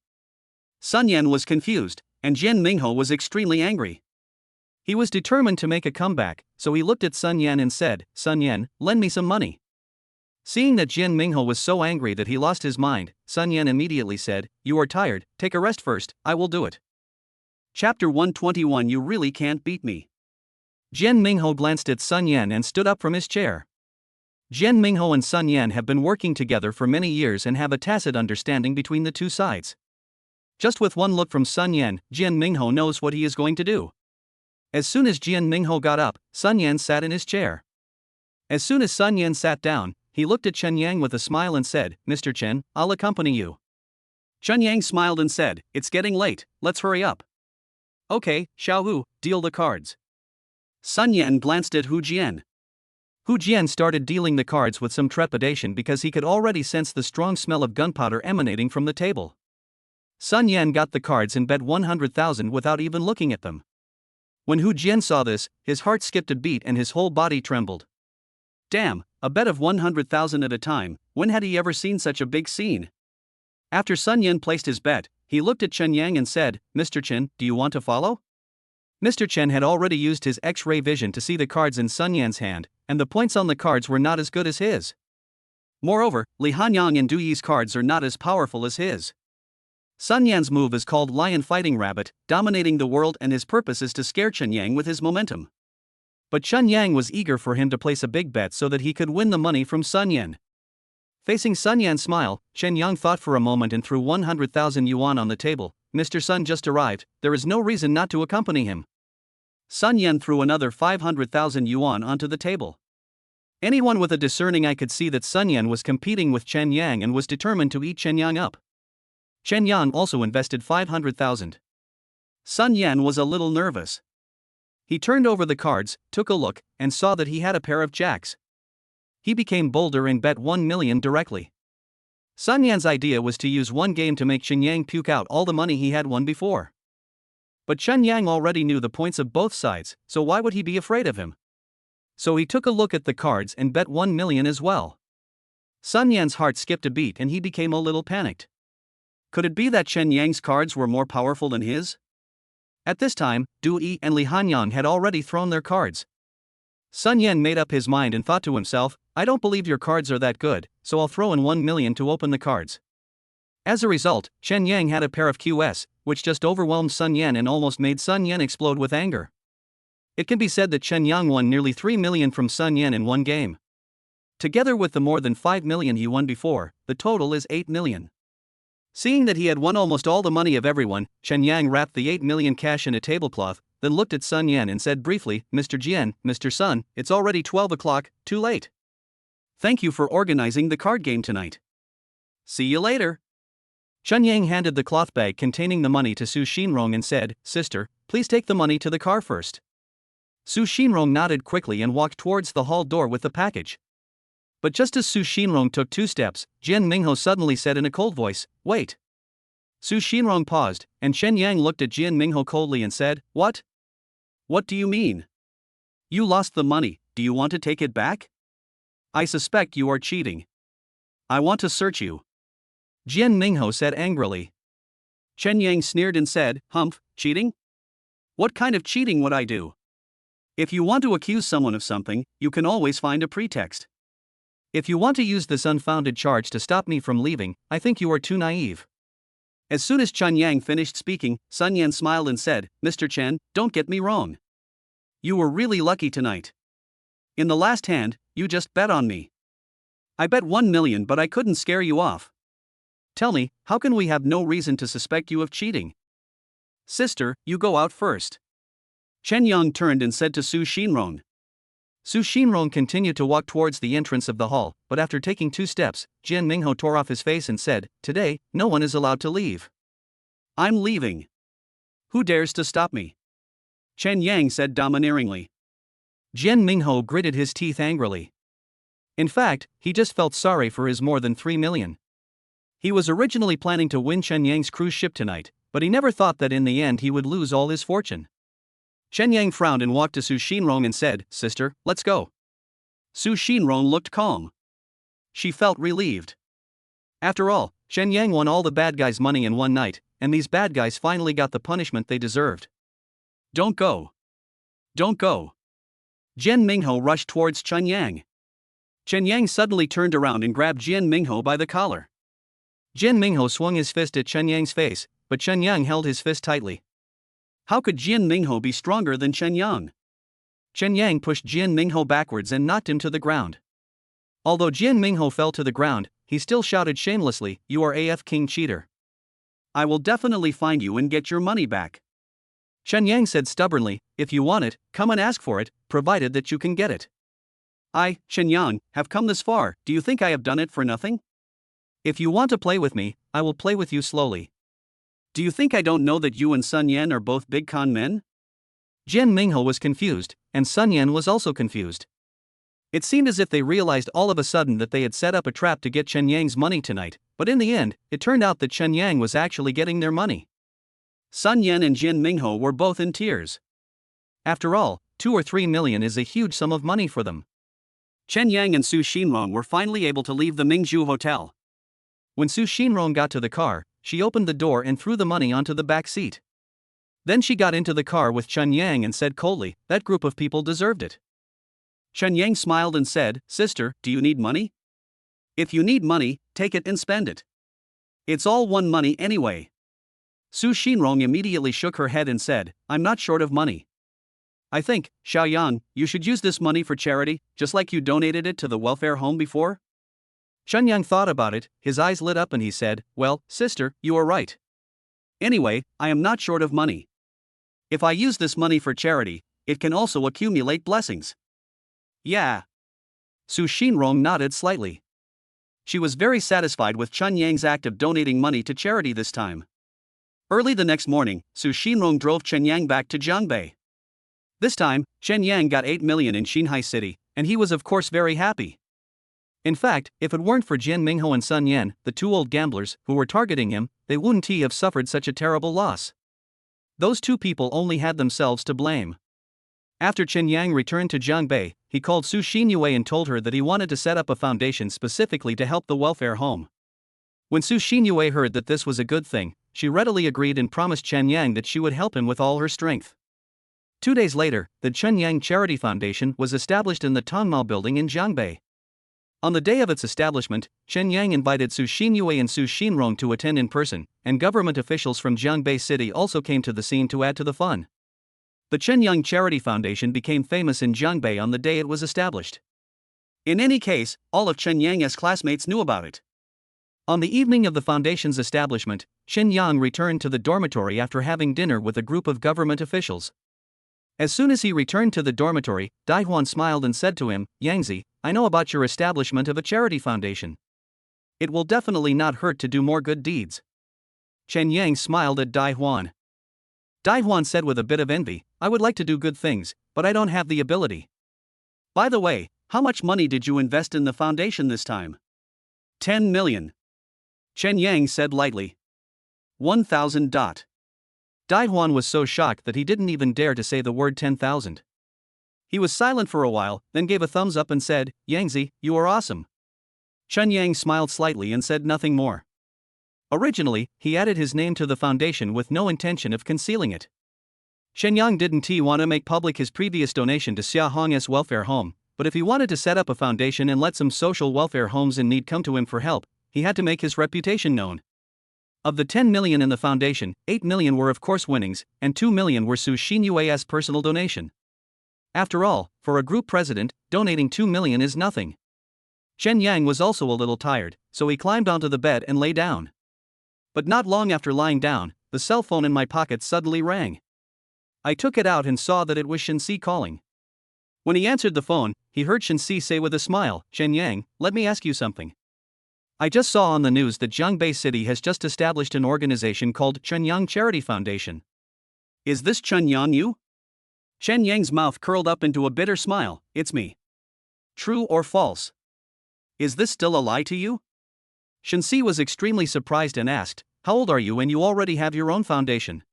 Sun Yan was confused, and Jian Mingho was extremely angry. He was determined to make a comeback, so he looked at Sun Yan and said, "Sun Yan, lend me some money." Seeing that Jian Mingho was so angry that he lost his mind, Sun Yan immediately said, "You are tired, take a rest first, I will do it." Chapter 121 You Really Can't Beat Me. Jian Mingho glanced at Sun Yan and stood up from his chair. Jian Mingho and Sun Yan have been working together for many years and have a tacit understanding between the two sides. Just with one look from Sun Yan, Jian Mingho knows what he is going to do. As soon as Jian Mingho got up, Sun Yan sat in his chair. As soon as Sun Yan sat down, he looked at Chen Yang with a smile and said, "Mr. Chen, I'll accompany you." Chen Yang smiled and said, "It's getting late, let's hurry up." "Okay, Xiao Hu, deal the cards." Sun Yan glanced at Hu Jian. Hu Jian started dealing the cards with some trepidation because he could already sense the strong smell of gunpowder emanating from the table. Sun Yan got the cards and bet 100,000 without even looking at them. When Hu Jian saw this, his heart skipped a beat and his whole body trembled. Damn, a bet of 100,000 at a time, when had he ever seen such a big scene? After Sun Yan placed his bet, he looked at Chen Yang and said, "Mr. Chen, do you want to follow?" Mr. Chen had already used his X-ray vision to see the cards in Sun Yan's hand, and the points on the cards were not as good as his. Moreover, Li Hanyang and Du Yi's cards are not as powerful as his. Sun Yan's move is called Lion Fighting Rabbit, dominating the world, and his purpose is to scare Chen Yang with his momentum. But Chen Yang was eager for him to place a big bet so that he could win the money from Sun Yan. Facing Sun Yan's smile, Chen Yang thought for a moment and threw 100,000 yuan on the table. "Mr. Sun just arrived, there is no reason not to accompany him." Sun Yan threw another 500,000 yuan onto the table. Anyone with a discerning eye could see that Sun Yan was competing with Chen Yang and was determined to eat Chen Yang up. Chen Yang also invested 500,000. Sun Yan was a little nervous. He turned over the cards, took a look, and saw that he had a pair of jacks. He became bolder and bet 1 million directly. Sun Yan's idea was to use one game to make Chen Yang puke out all the money he had won before. But Chen Yang already knew the points of both sides, so why would he be afraid of him? So he took a look at the cards and bet 1 million as well. Sun Yan's heart skipped a beat and he became a little panicked. Could it be that Chen Yang's cards were more powerful than his? At this time, Du Yi and Li Hanyang had already thrown their cards. Sun Yan made up his mind and thought to himself, I don't believe your cards are that good, so I'll throw in 1 million to open the cards. As a result, Chen Yang had a pair of QS, which just overwhelmed Sun Yan and almost made Sun Yan explode with anger. It can be said that Chen Yang won nearly 3 million from Sun Yan in one game. Together with the more than 5 million he won before, the total is 8 million. Seeing that he had won almost all the money of everyone, Chen Yang wrapped the 8 million cash in a tablecloth, then looked at Sun Yan and said briefly, Mr. Jian, Mr. Sun, it's already 12 o'clock, too late. Thank you for organizing the card game tonight. See you later. Chen Yang handed the cloth bag containing the money to Su Xinrong and said, Sister, please take the money to the car first. Su Xinrong nodded quickly and walked towards the hall door with the package. But just as Su Xinrong took 2 steps, Jian Mingho suddenly said in a cold voice, Wait. Su Xinrong paused, and Chen Yang looked at Jian Mingho coldly and said, What? What do you mean? You lost the money, do you want to take it back? I suspect you are cheating. I want to search you. Jian Mingho said angrily. Chen Yang sneered and said, Humph, cheating? What kind of cheating would I do? If you want to accuse someone of something, you can always find a pretext. If you want to use this unfounded charge to stop me from leaving, I think you are too naive. As soon as Chen Yang finished speaking, Sun Yan smiled and said, Mr. Chen, don't get me wrong. You were really lucky tonight. In the last hand, you just bet on me. I bet 1 million, but I couldn't scare you off. Tell me, how can we have no reason to suspect you of cheating? Sister, you go out first. Chen Yang turned and said to Su Xinrong. Su Xinrong continued to walk towards the entrance of the hall, but after taking 2 steps, Jian Mingho tore off his face and said, Today, no one is allowed to leave. I'm leaving. Who dares to stop me? Chen Yang said domineeringly. Jian Mingho gritted his teeth angrily. In fact, he just felt sorry for his more than 3 million. He was originally planning to win Chen Yang's cruise ship tonight, but he never thought that in the end he would lose all his fortune. Chen Yang frowned and walked to Su Xinrong and said, Sister, let's go. Su Xinrong looked calm. She felt relieved. After all, Chen Yang won all the bad guys' money in one night, and these bad guys finally got the punishment they deserved. Don't go. Don't go. Jian Mingho rushed towards Chen Yang. Chen Yang suddenly turned around and grabbed Jian Mingho by the collar. Jian Mingho swung his fist at Chen Yang's face, but Chen Yang held his fist tightly. How could Jian Mingho be stronger than Chen Yang? Chen Yang pushed Jian Mingho backwards and knocked him to the ground. Although Jian Mingho fell to the ground, he still shouted shamelessly, You are AF King cheater. I will definitely find you and get your money back. Chen Yang said stubbornly, If you want it, come and ask for it, provided that you can get it. I, Chen Yang, have come this far, do you think I have done it for nothing? If you want to play with me, I will play with you slowly. Do you think I don't know that you and Sun Yan are both big con men? Jian Mingho was confused, and Sun Yan was also confused. It seemed as if they realized all of a sudden that they had set up a trap to get Chen Yang's money tonight, but in the end, it turned out that Chen Yang was actually getting their money. Sun Yan and Jian Mingho were both in tears. After all, 2 or 3 million is a huge sum of money for them. Chen Yang and Su Xinrong were finally able to leave the Mingzhu Hotel. When Su Xinrong got to the car, she opened the door and threw the money onto the back seat. Then she got into the car with Chen Yang and said coldly, That group of people deserved it. Chen Yang smiled and said, Sister, do you need money? If you need money, take it and spend it. It's all one money anyway. Su Xinrong immediately shook her head and said, I'm not short of money. I think, Xiaoyan, you should use this money for charity, just like you donated it to the welfare home before. Chen Yang thought about it, his eyes lit up and he said, Well, sister, you are right. Anyway, I am not short of money. If I use this money for charity, it can also accumulate blessings. Yeah. Su Xinrong nodded slightly. She was very satisfied with Chen Yang's act of donating money to charity this time. Early the next morning, Su Xinrong drove Chen Yang back to Jiangbei. This time, Chen Yang got 8 million in Xinhai City, and he was of course very happy. In fact, if it weren't for Jian Mingho and Sun Yan, the 2 old gamblers who were targeting him, they wouldn't have suffered such a terrible loss. Those 2 people only had themselves to blame. After Chen Yang returned to Jiangbei, he called Su Xinyue and told her that he wanted to set up a foundation specifically to help the welfare home. When Su Xinyue heard that this was a good thing, she readily agreed and promised Chen Yang that she would help him with all her strength. 2 days later, the Chunyang Charity Foundation was established in the Tongmao building in Jiangbei. On the day of its establishment, Chen Yang invited Su Xinyue and Su Xinrong to attend in person, and government officials from Jiangbei City also came to the scene to add to the fun. The Chen Yang Charity Foundation became famous in Jiangbei on the day it was established. In any case, all of Chen Yang's classmates knew about it. On the evening of the foundation's establishment, Chen Yang returned to the dormitory after having dinner with a group of government officials. As soon as he returned to the dormitory, Dai Huan smiled and said to him, "Yangzi, I know about your establishment of a charity foundation. It will definitely not hurt to do more good deeds." Chen Yang smiled at Dai Huan. Dai Huan said with a bit of envy, "I would like to do good things, but I don't have the ability. By the way, how much money did you invest in the foundation this time?" 10 million. Chen Yang said lightly. 1,000. Dai Huan was so shocked that he didn't even dare to say the word 10,000. He was silent for a while, then gave a thumbs up and said, "Yangzi, you are awesome." Chen Yang smiled slightly and said nothing more. Originally, he added his name to the foundation with no intention of concealing it. Chen Yang didn't want to make public his previous donation to Xia Hong's welfare home, but if he wanted to set up a foundation and let some social welfare homes in need come to him for help, he had to make his reputation known. Of the 10 million in the foundation, 8 million were of course winnings, and 2 million were Su Xinyue's personal donation. After all, for a group president, donating 2 million is nothing. Chen Yang was also a little tired, so he climbed onto the bed and lay down. But not long after lying down, the cell phone in my pocket suddenly rang. I took it out and saw that it was Shenxi calling. When he answered the phone, he heard Shenxi say with a smile, "Chen Yang, let me ask you something. I just saw on the news that Jiangbei City has just established an organization called Chunyang Charity Foundation. Is this Chunyang you?" Chen Yang's mouth curled up into a bitter smile. "It's me. True or false? Is this still a lie to you?" Shenxi was extremely surprised and asked, "How old are you and you already have your own foundation?"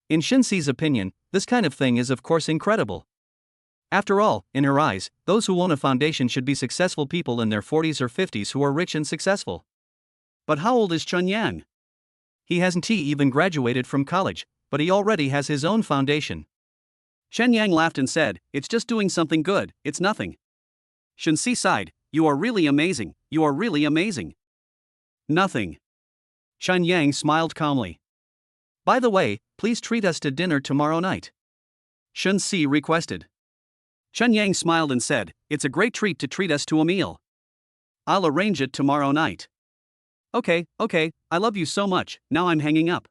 In Shenxi's opinion, this kind of thing is of course incredible. After all, in her eyes, those who own a foundation should be successful people in their 40s or 50s who are rich and successful. But how old is Chen Yang? He hasn't even graduated from college, but he already has his own foundation. Chen Yang laughed and said, "It's just doing something good, it's nothing." Shenxi sighed, "You are really amazing, you are really amazing." "Nothing." Chen Yang smiled calmly. "By the way, please treat us to dinner tomorrow night," Shenxi requested. Chen Yang smiled and said, "It's a great treat to treat us to a meal. I'll arrange it tomorrow night." Okay, I love you so much, now I'm hanging up,"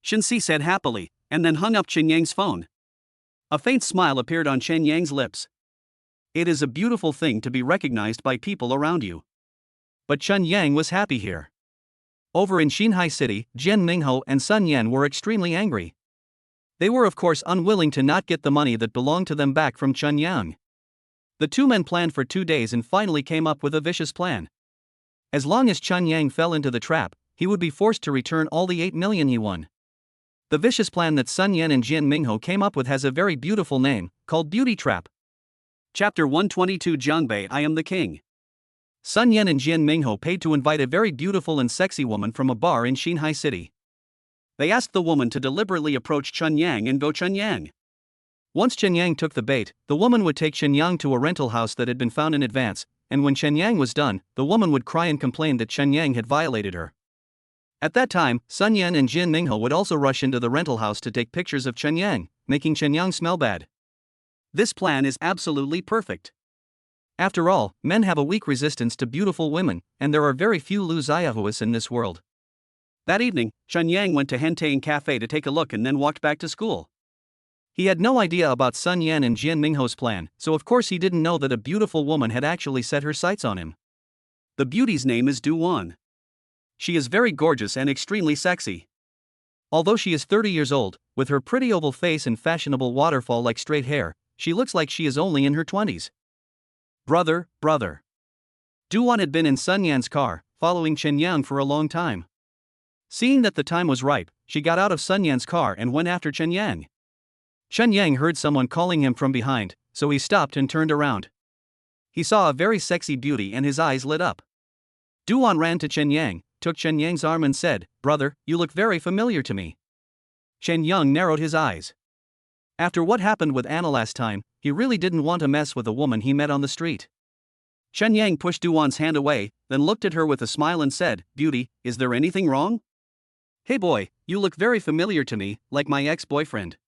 Shenxi said happily, and then hung up Chen Yang's phone. A faint smile appeared on Chen Yang's lips. It is a beautiful thing to be recognized by people around you. But Chen Yang was happy here. Over in Xinhai City, Jian Mingho and Sun Yan were extremely angry. They were of course unwilling to not get the money that belonged to them back from Chen Yang. The two men planned for 2 days and finally came up with a vicious plan. As long as Chen Yang fell into the trap, he would be forced to return all the 8 million he won. The vicious plan that Sun Yan and Jian Mingho came up with has a very beautiful name, called Beauty Trap. Chapter 122 Jiangbei, I am the king. Sun Yan and Jian Mingho paid to invite a very beautiful and sexy woman from a bar in Xinhai City. They asked the woman to deliberately approach Chen Yang and go Chen Yang. Once Chen Yang took the bait, the woman would take Chen Yang to a rental house that had been found in advance, and when Chen Yang was done, the woman would cry and complain that Chen Yang had violated her. At that time, Sun Yan and Jian Mingho would also rush into the rental house to take pictures of Chen Yang, making Chen Yang smell bad. This plan is absolutely perfect. After all, men have a weak resistance to beautiful women, and there are very few Lu Xiaohuas in this world. That evening, Chen Yang went to Hentang Cafe to take a look and then walked back to school. He had no idea about Sun Yan and Jian Mingho's plan, so of course he didn't know that a beautiful woman had actually set her sights on him. The beauty's name is Du Wan. She is very gorgeous and extremely sexy. Although she is 30 years old, with her pretty oval face and fashionable waterfall-like straight hair, she looks like she is only in her 20s. Brother. Du Wan had been in Sun Yan's car, following Chen Yang for a long time. Seeing that the time was ripe, she got out of Sun Yan's car and went after Chen Yang. Chen Yang heard someone calling him from behind, so he stopped and turned around. He saw a very sexy beauty and his eyes lit up. Du Wan ran to Chen Yang, took Chen Yang's arm and said, "Brother, you look very familiar to me." Chen Yang narrowed his eyes. After what happened with Anna last time, he really didn't want to mess with a woman he met on the street. Chen Yang pushed Duwan's hand away, then looked at her with a smile and said, "Beauty, is there anything wrong?" "Hey boy, you look very familiar to me, like my ex-boyfriend,"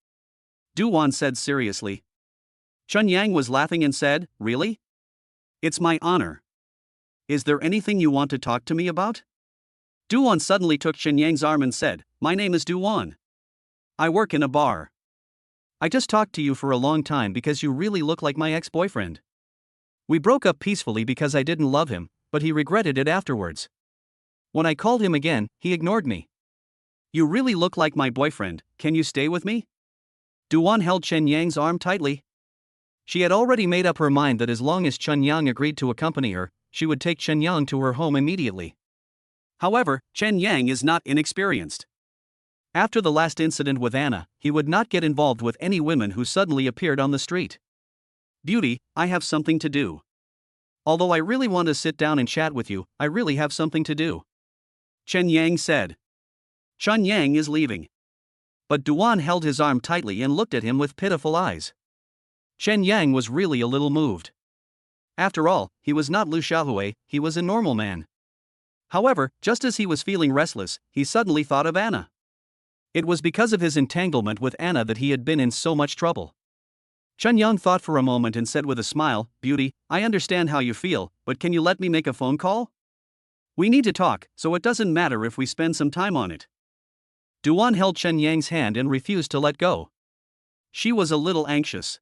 Duwan said seriously. Chen Yang was laughing and said, "Really? It's my honor. Is there anything you want to talk to me about?" Duwan suddenly took Chen Yang's arm and said, "My name is Duwan. I work in a bar. I just talked to you for a long time because you really look like my ex-boyfriend. We broke up peacefully because I didn't love him, but he regretted it afterwards. When I called him again, he ignored me. You really look like my boyfriend, can you stay with me?" Duwan held Chen Yang's arm tightly. She had already made up her mind that as long as Chen Yang agreed to accompany her, she would take Chen Yang to her home immediately. However, Chen Yang is not inexperienced. After the last incident with Anna, he would not get involved with any women who suddenly appeared on the street. "Beauty, I have something to do. Although I really want to sit down and chat with you, I really have something to do," Chen Yang said. Chen Yang is leaving. But Duwan held his arm tightly and looked at him with pitiful eyes. Chen Yang was really a little moved. After all, he was not Lu Xiaohui, he was a normal man. However, just as he was feeling restless, he suddenly thought of Anna. It was because of his entanglement with Anna that he had been in so much trouble. Chen Yang thought for a moment and said with a smile, "Beauty, I understand how you feel, but can you let me make a phone call? We need to talk, so it doesn't matter if we spend some time on it." Duwan held Chen Yang's hand and refused to let go. She was a little anxious.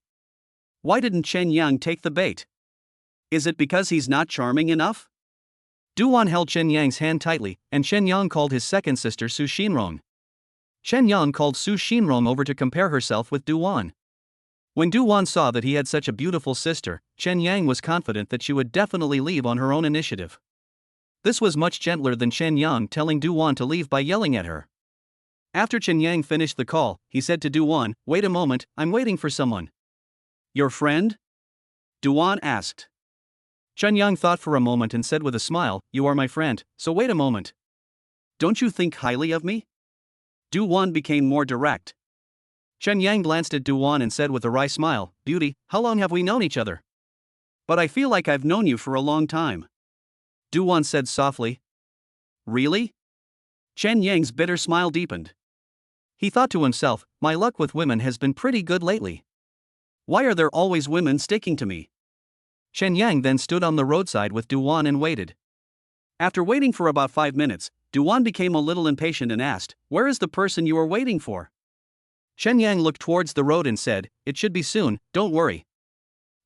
Why didn't Chen Yang take the bait? Is it because he's not charming enough? Duwan held Chen Yang's hand tightly, and Chen Yang called his second sister Su Xinrong. Chen Yang called Su Xinrong over to compare herself with Duwan. When Duwan saw that he had such a beautiful sister, Chen Yang was confident that she would definitely leave on her own initiative. This was much gentler than Chen Yang telling Duwan to leave by yelling at her. After Chen Yang finished the call, he said to Duwan, "Wait a moment, I'm waiting for someone." "Your friend?" Duwan asked. Chen Yang thought for a moment and said with a smile, "You are my friend, so wait a moment. Don't you think highly of me?" Duwan became more direct. Chen Yang glanced at Duwan and said with a wry smile, "Beauty, how long have we known each other?" "But I feel like I've known you for a long time," Duwan said softly. "Really?" Chen Yang's bitter smile deepened. He thought to himself, "My luck with women has been pretty good lately. Why are there always women sticking to me?" Chen Yang then stood on the roadside with Duwan and waited. After waiting for about 5 minutes, Duwan became a little impatient and asked, "Where is the person you are waiting for?" Chen Yang looked towards the road and said, "It should be soon, don't worry."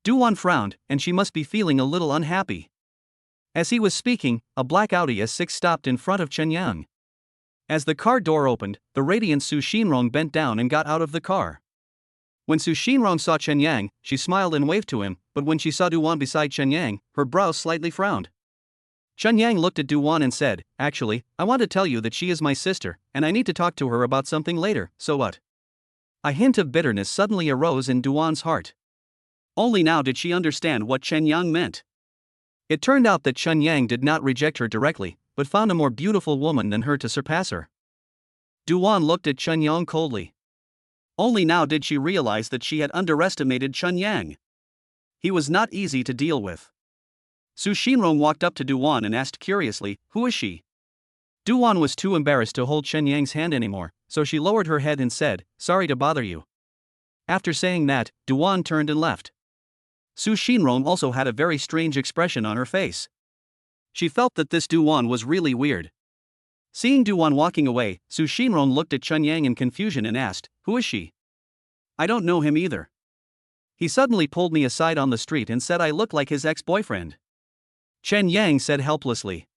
Duwan frowned, and she must be feeling a little unhappy. As he was speaking, a black Audi S6 stopped in front of Chen Yang. As the car door opened, the radiant Su Xinrong bent down and got out of the car. When Su Xinrong saw Chen Yang, she smiled and waved to him, but when she saw Duwan beside Chen Yang, her brows slightly frowned. Chen Yang looked at Duwan and said, "Actually, I want to tell you that she is my sister, and I need to talk to her about something later, so what?" A hint of bitterness suddenly arose in Duwan's heart. Only now did she understand what Chen Yang meant. It turned out that Chen Yang did not reject her directly, but found a more beautiful woman than her to surpass her. Duwan looked at Chen Yang coldly. Only now did she realize that she had underestimated Chen Yang. He was not easy to deal with. Su Xinrong walked up to Duwan and asked curiously, "Who is she?" Duwan was too embarrassed to hold Chen Yang's hand anymore, so she lowered her head and said, "Sorry to bother you." After saying that, Duwan turned and left. Su Xinrong also had a very strange expression on her face. She felt that this Duwan was really weird. Seeing Duwan walking away, Su Xinrong looked at Chen Yang in confusion and asked, "Who is she?" "I don't know him either. He suddenly pulled me aside on the street and said I look like his ex-boyfriend," Chen Yang said helplessly.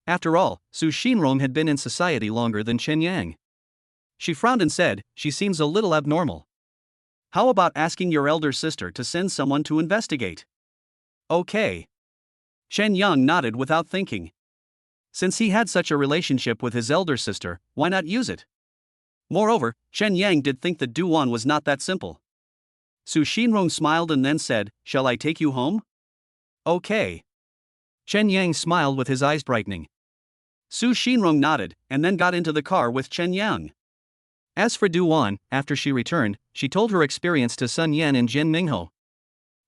After all, Su Xinrong had been in society longer than Chen Yang. She frowned and said, "She seems a little abnormal. How about asking your elder sister to send someone to investigate?" "Okay." Chen Yang nodded without thinking. Since he had such a relationship with his elder sister, why not use it? Moreover, Chen Yang did think that Duwan was not that simple. Su Xinrong smiled and then said, "Shall I take you home?" "Okay." Chen Yang smiled with his eyes brightening. Su Xinrong nodded, and then got into the car with Chen Yang. As for Du-won, after she returned, she told her experience to Sun Yan and Jin Mingho.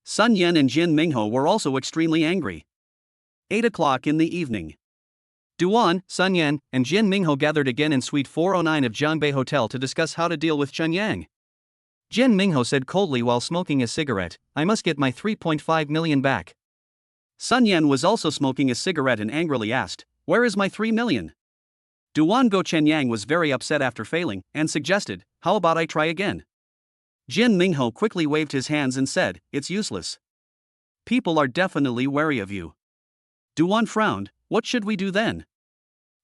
Sun Yan and Jin Mingho were also extremely angry. 8 o'clock in the evening. Du-won, Sun Yan, and Jin Mingho gathered again in Suite 409 of Jiangbei Hotel to discuss how to deal with Chen Yang. Jin Mingho said coldly while smoking a cigarette, "I must get my 3.5 million back." Sun Yan was also smoking a cigarette and angrily asked, "Where is my 3 million? Du-won Go Chen Yang was very upset after failing, and suggested, "How about I try again?" Jin Mingho quickly waved his hands and said, "It's useless. People are definitely wary of you." Du-won frowned, "What should we do then?"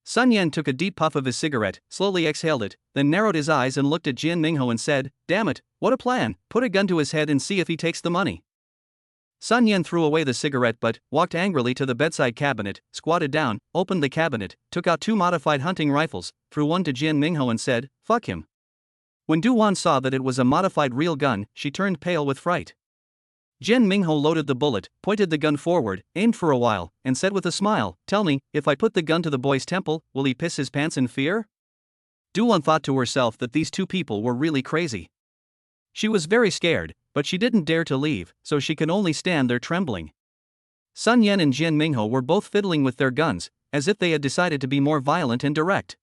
Sun Yan took a deep puff of his cigarette, slowly exhaled it, then narrowed his eyes and looked at Jin Mingho and said, "Damn it, what a plan, put a gun to his head and see if he takes the money." Sun Yan threw away the cigarette but walked angrily to the bedside cabinet, squatted down, opened the cabinet, took out 2 modified hunting rifles, threw one to Jin Mingho and said, "Fuck him." When Du-won saw that it was a modified real gun, she turned pale with fright. Jin Mingho loaded the bullet, pointed the gun forward, aimed for a while, and said with a smile, "Tell me, if I put the gun to the boy's temple, will he piss his pants in fear?" Du-won thought to herself that these two people were really crazy. She was very scared, but she didn't dare to leave, so she could only stand there trembling. Sun Yan and Jin Mingho were both fiddling with their guns, as if they had decided to be more violent and direct.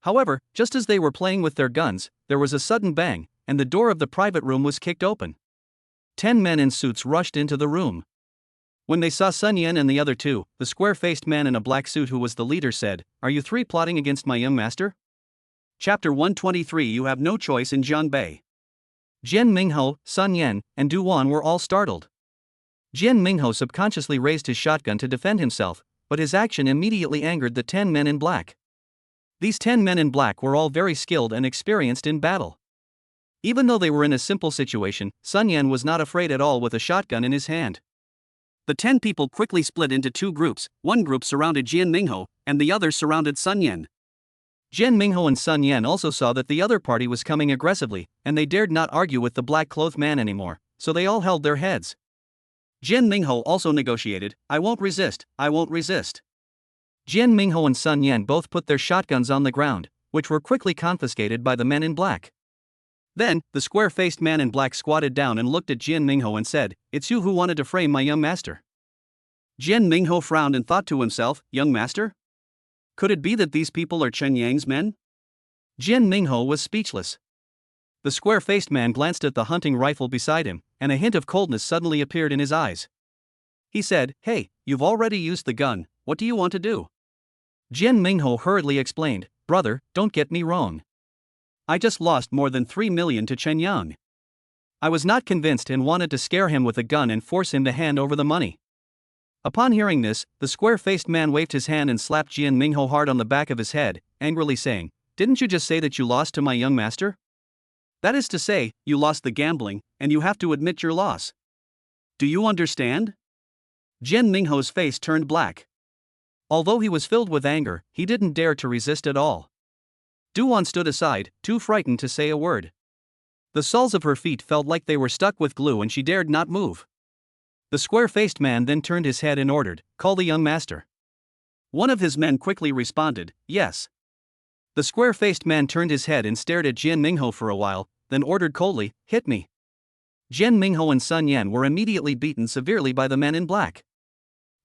However, just as they were playing with their guns, there was a sudden bang, and the door of the private room was kicked open. 10 men in suits rushed into the room. When they saw Sun Yan and the other two, the square-faced man in a black suit who was the leader said, "Are you three plotting against my young master?" Chapter 123. You have no choice in Jiangbei. Jin Mingho, Sun Yan, and Du-won were all startled. Jin Mingho subconsciously raised his shotgun to defend himself, but his action immediately angered the 10 men in black. These 10 men in black were all very skilled and experienced in battle. Even though they were in a simple situation, Sun Yan was not afraid at all with a shotgun in his hand. The 10 people quickly split into 2 groups, one group surrounded Jin Mingho, and the other surrounded Sun Yan. Jin Mingho and Sun Yan also saw that the other party was coming aggressively, and they dared not argue with the black-clothed man anymore, so they all held their heads. Jin Mingho also negotiated, "I won't resist, I won't resist." Jin Mingho and Sun Yan both put their shotguns on the ground, which were quickly confiscated by the men in black. Then, the square-faced man in black squatted down and looked at Jin Mingho and said, "It's you who wanted to frame my young master." Jin Mingho frowned and thought to himself, "Young master? Could it be that these people are Chen Yang's men?" Jin Mingho was speechless. The square-faced man glanced at the hunting rifle beside him, and a hint of coldness suddenly appeared in his eyes. He said, "Hey, you've already used the gun, what do you want to do?" Jin Mingho hurriedly explained, "Brother, don't get me wrong. I just lost more than 3 million to Chen Yang. I was not convinced and wanted to scare him with a gun and force him to hand over the money." Upon hearing this, the square-faced man waved his hand and slapped Jin Mingho hard on the back of his head, angrily saying, "Didn't you just say that you lost to my young master? That is to say, you lost the gambling, and you have to admit your loss. Do you understand?" Jin Mingho's face turned black. Although he was filled with anger, he didn't dare to resist at all. Du-won stood aside, too frightened to say a word. The soles of her feet felt like they were stuck with glue and she dared not move. The square-faced man then turned his head and ordered, "Call the young master." One of his men quickly responded, "Yes." The square-faced man turned his head and stared at Jin Mingho for a while, then ordered coldly, "Hit me." Jin Mingho and Sun Yan were immediately beaten severely by the men in black.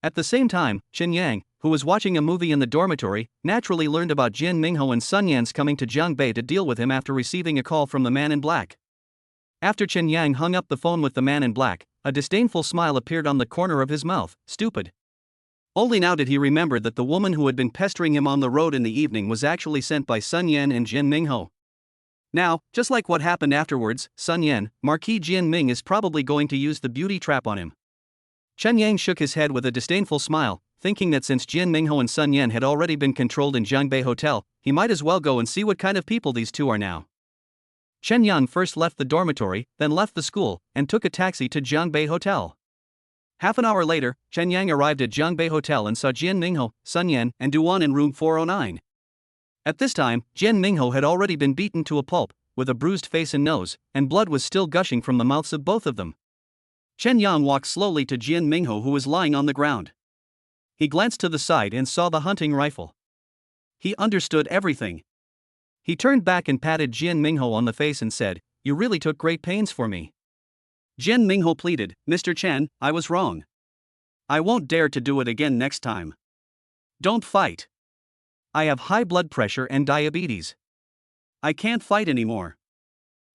At the same time, Chen Yang, who was watching a movie in the dormitory, naturally learned about Jin Mingho and Sun Yan's coming to Jiangbei to deal with him after receiving a call from the man in black. After Chen Yang hung up the phone with the man in black, a disdainful smile appeared on the corner of his mouth. Stupid. Only now did he remember that the woman who had been pestering him on the road in the evening was actually sent by Sun Yan and Jin Mingho. Now, just like what happened afterwards, Sun Yan, Marquis Jin Ming is probably going to use the beauty trap on him. Chen Yang shook his head with a disdainful smile, thinking that since Jin Mingho and Sun Yan had already been controlled in Jiangbei Hotel, he might as well go and see what kind of people these two are now. Chen Yang first left the dormitory, then left the school, and took a taxi to Jiangbei Hotel. Half an hour later, Chen Yang arrived at Jiangbei Hotel and saw Jin Mingho, Sun Yan, and Du-won in room 409. At this time, Jin Mingho had already been beaten to a pulp, with a bruised face and nose, and blood was still gushing from the mouths of both of them. Chen Yang walked slowly to Jin Mingho, who was lying on the ground. He glanced to the side and saw the hunting rifle. He understood everything. He turned back and patted Jian Mingho on the face and said, "You really took great pains for me." Jian Mingho pleaded, "Mr. Chen, I was wrong. I won't dare to do it again next time. Don't fight. I have high blood pressure and diabetes. I can't fight anymore."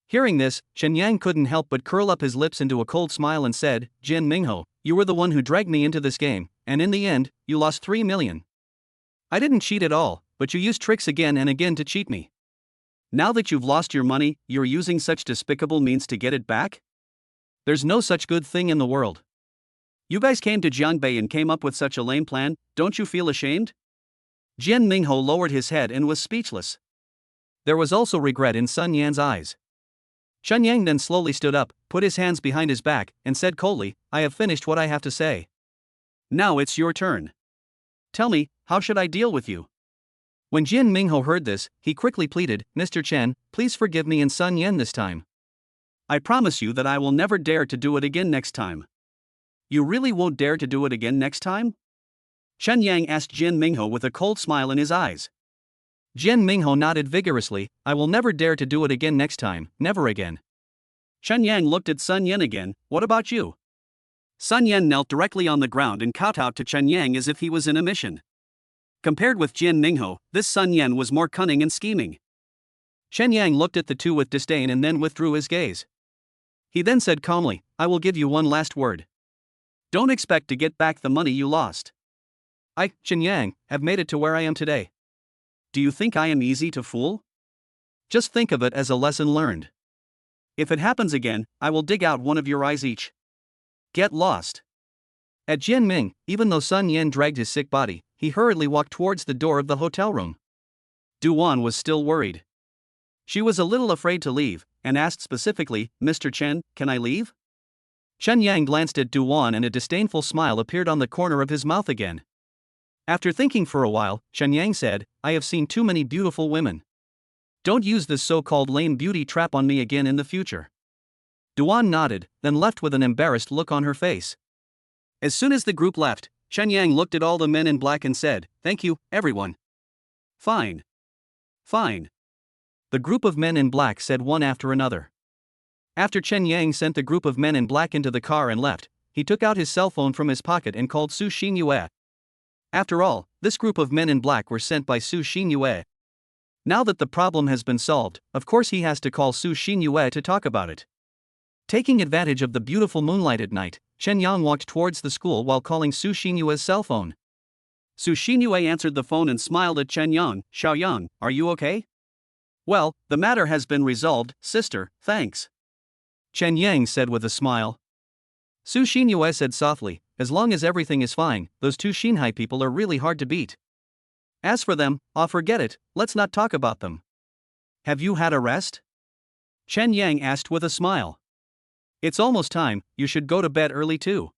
Hearing this, Chen Yang couldn't help but curl up his lips into a cold smile and said, "Jian Mingho, you were the one who dragged me into this game, and in the end, you lost 3 million. I didn't cheat at all, but you used tricks again and again to cheat me. Now that you've lost your money, you're using such despicable means to get it back? There's no such good thing in the world. You guys came to Jiangbei and came up with such a lame plan, don't you feel ashamed?" Jian Mingho lowered his head and was speechless. There was also regret in Sun Yan's eyes. Sun Yang then slowly stood up, put his hands behind his back, and said coldly, "I have finished what I have to say. Now it's your turn. Tell me, how should I deal with you?" When Jian Mingho heard this, he quickly pleaded, "Mr. Chen, please forgive me and Sun Yan this time. I promise you that I will never dare to do it again next time." "You really won't dare to do it again next time?" Chen Yang asked Jian Mingho with a cold smile in his eyes. Jian Mingho nodded vigorously, "I will never dare to do it again next time, never again." Chen Yang looked at Sun Yan again, "What about you?" Sun Yan knelt directly on the ground and kowtowed to Chen Yang as if he was in a mission. Compared with Jian Mingho, this Sun Yan was more cunning and scheming. Chen Yang looked at the two with disdain and then withdrew his gaze. He then said calmly, "I will give you one last word. Don't expect to get back the money you lost. I, Chen Yang, have made it to where I am today. Do you think I am easy to fool? Just think of it as a lesson learned. If it happens again, I will dig out one of your eyes each. Get lost." At Jianming, even though Sun Yan dragged his sick body, he hurriedly walked towards the door of the hotel room. Duan was still worried. She was a little afraid to leave, and asked specifically, "Mr. Chen, can I leave?" Chen Yang glanced at Duan and a disdainful smile appeared on the corner of his mouth again. After thinking for a while, Chen Yang said, "I have seen too many beautiful women. Don't use this so-called lame beauty trap on me again in the future." Duan nodded, then left with an embarrassed look on her face. As soon as the group left, Chen Yang looked at all the men in black and said, "Thank you, everyone." "Fine. Fine." The group of men in black said one after another. After Chen Yang sent the group of men in black into the car and left, he took out his cell phone from his pocket and called Su Xinyue. After all, this group of men in black were sent by Su Xinyue. Now that the problem has been solved, of course he has to call Su Xinyue to talk about it. Taking advantage of the beautiful moonlight at night, Chen Yang walked towards the school while calling Su Xinyue's cell phone. Su Xinyue answered the phone and smiled at Chen Yang. "Xiao Yang, are you okay?" "Well, the matter has been resolved, sister, thanks," Chen Yang said with a smile. Su Xinyue said softly, "As long as everything is fine, those two Xinhai people are really hard to beat. As for them, forget it, let's not talk about them." "Have you had a rest?" Chen Yang asked with a smile. "It's almost time, you should go to bed early too."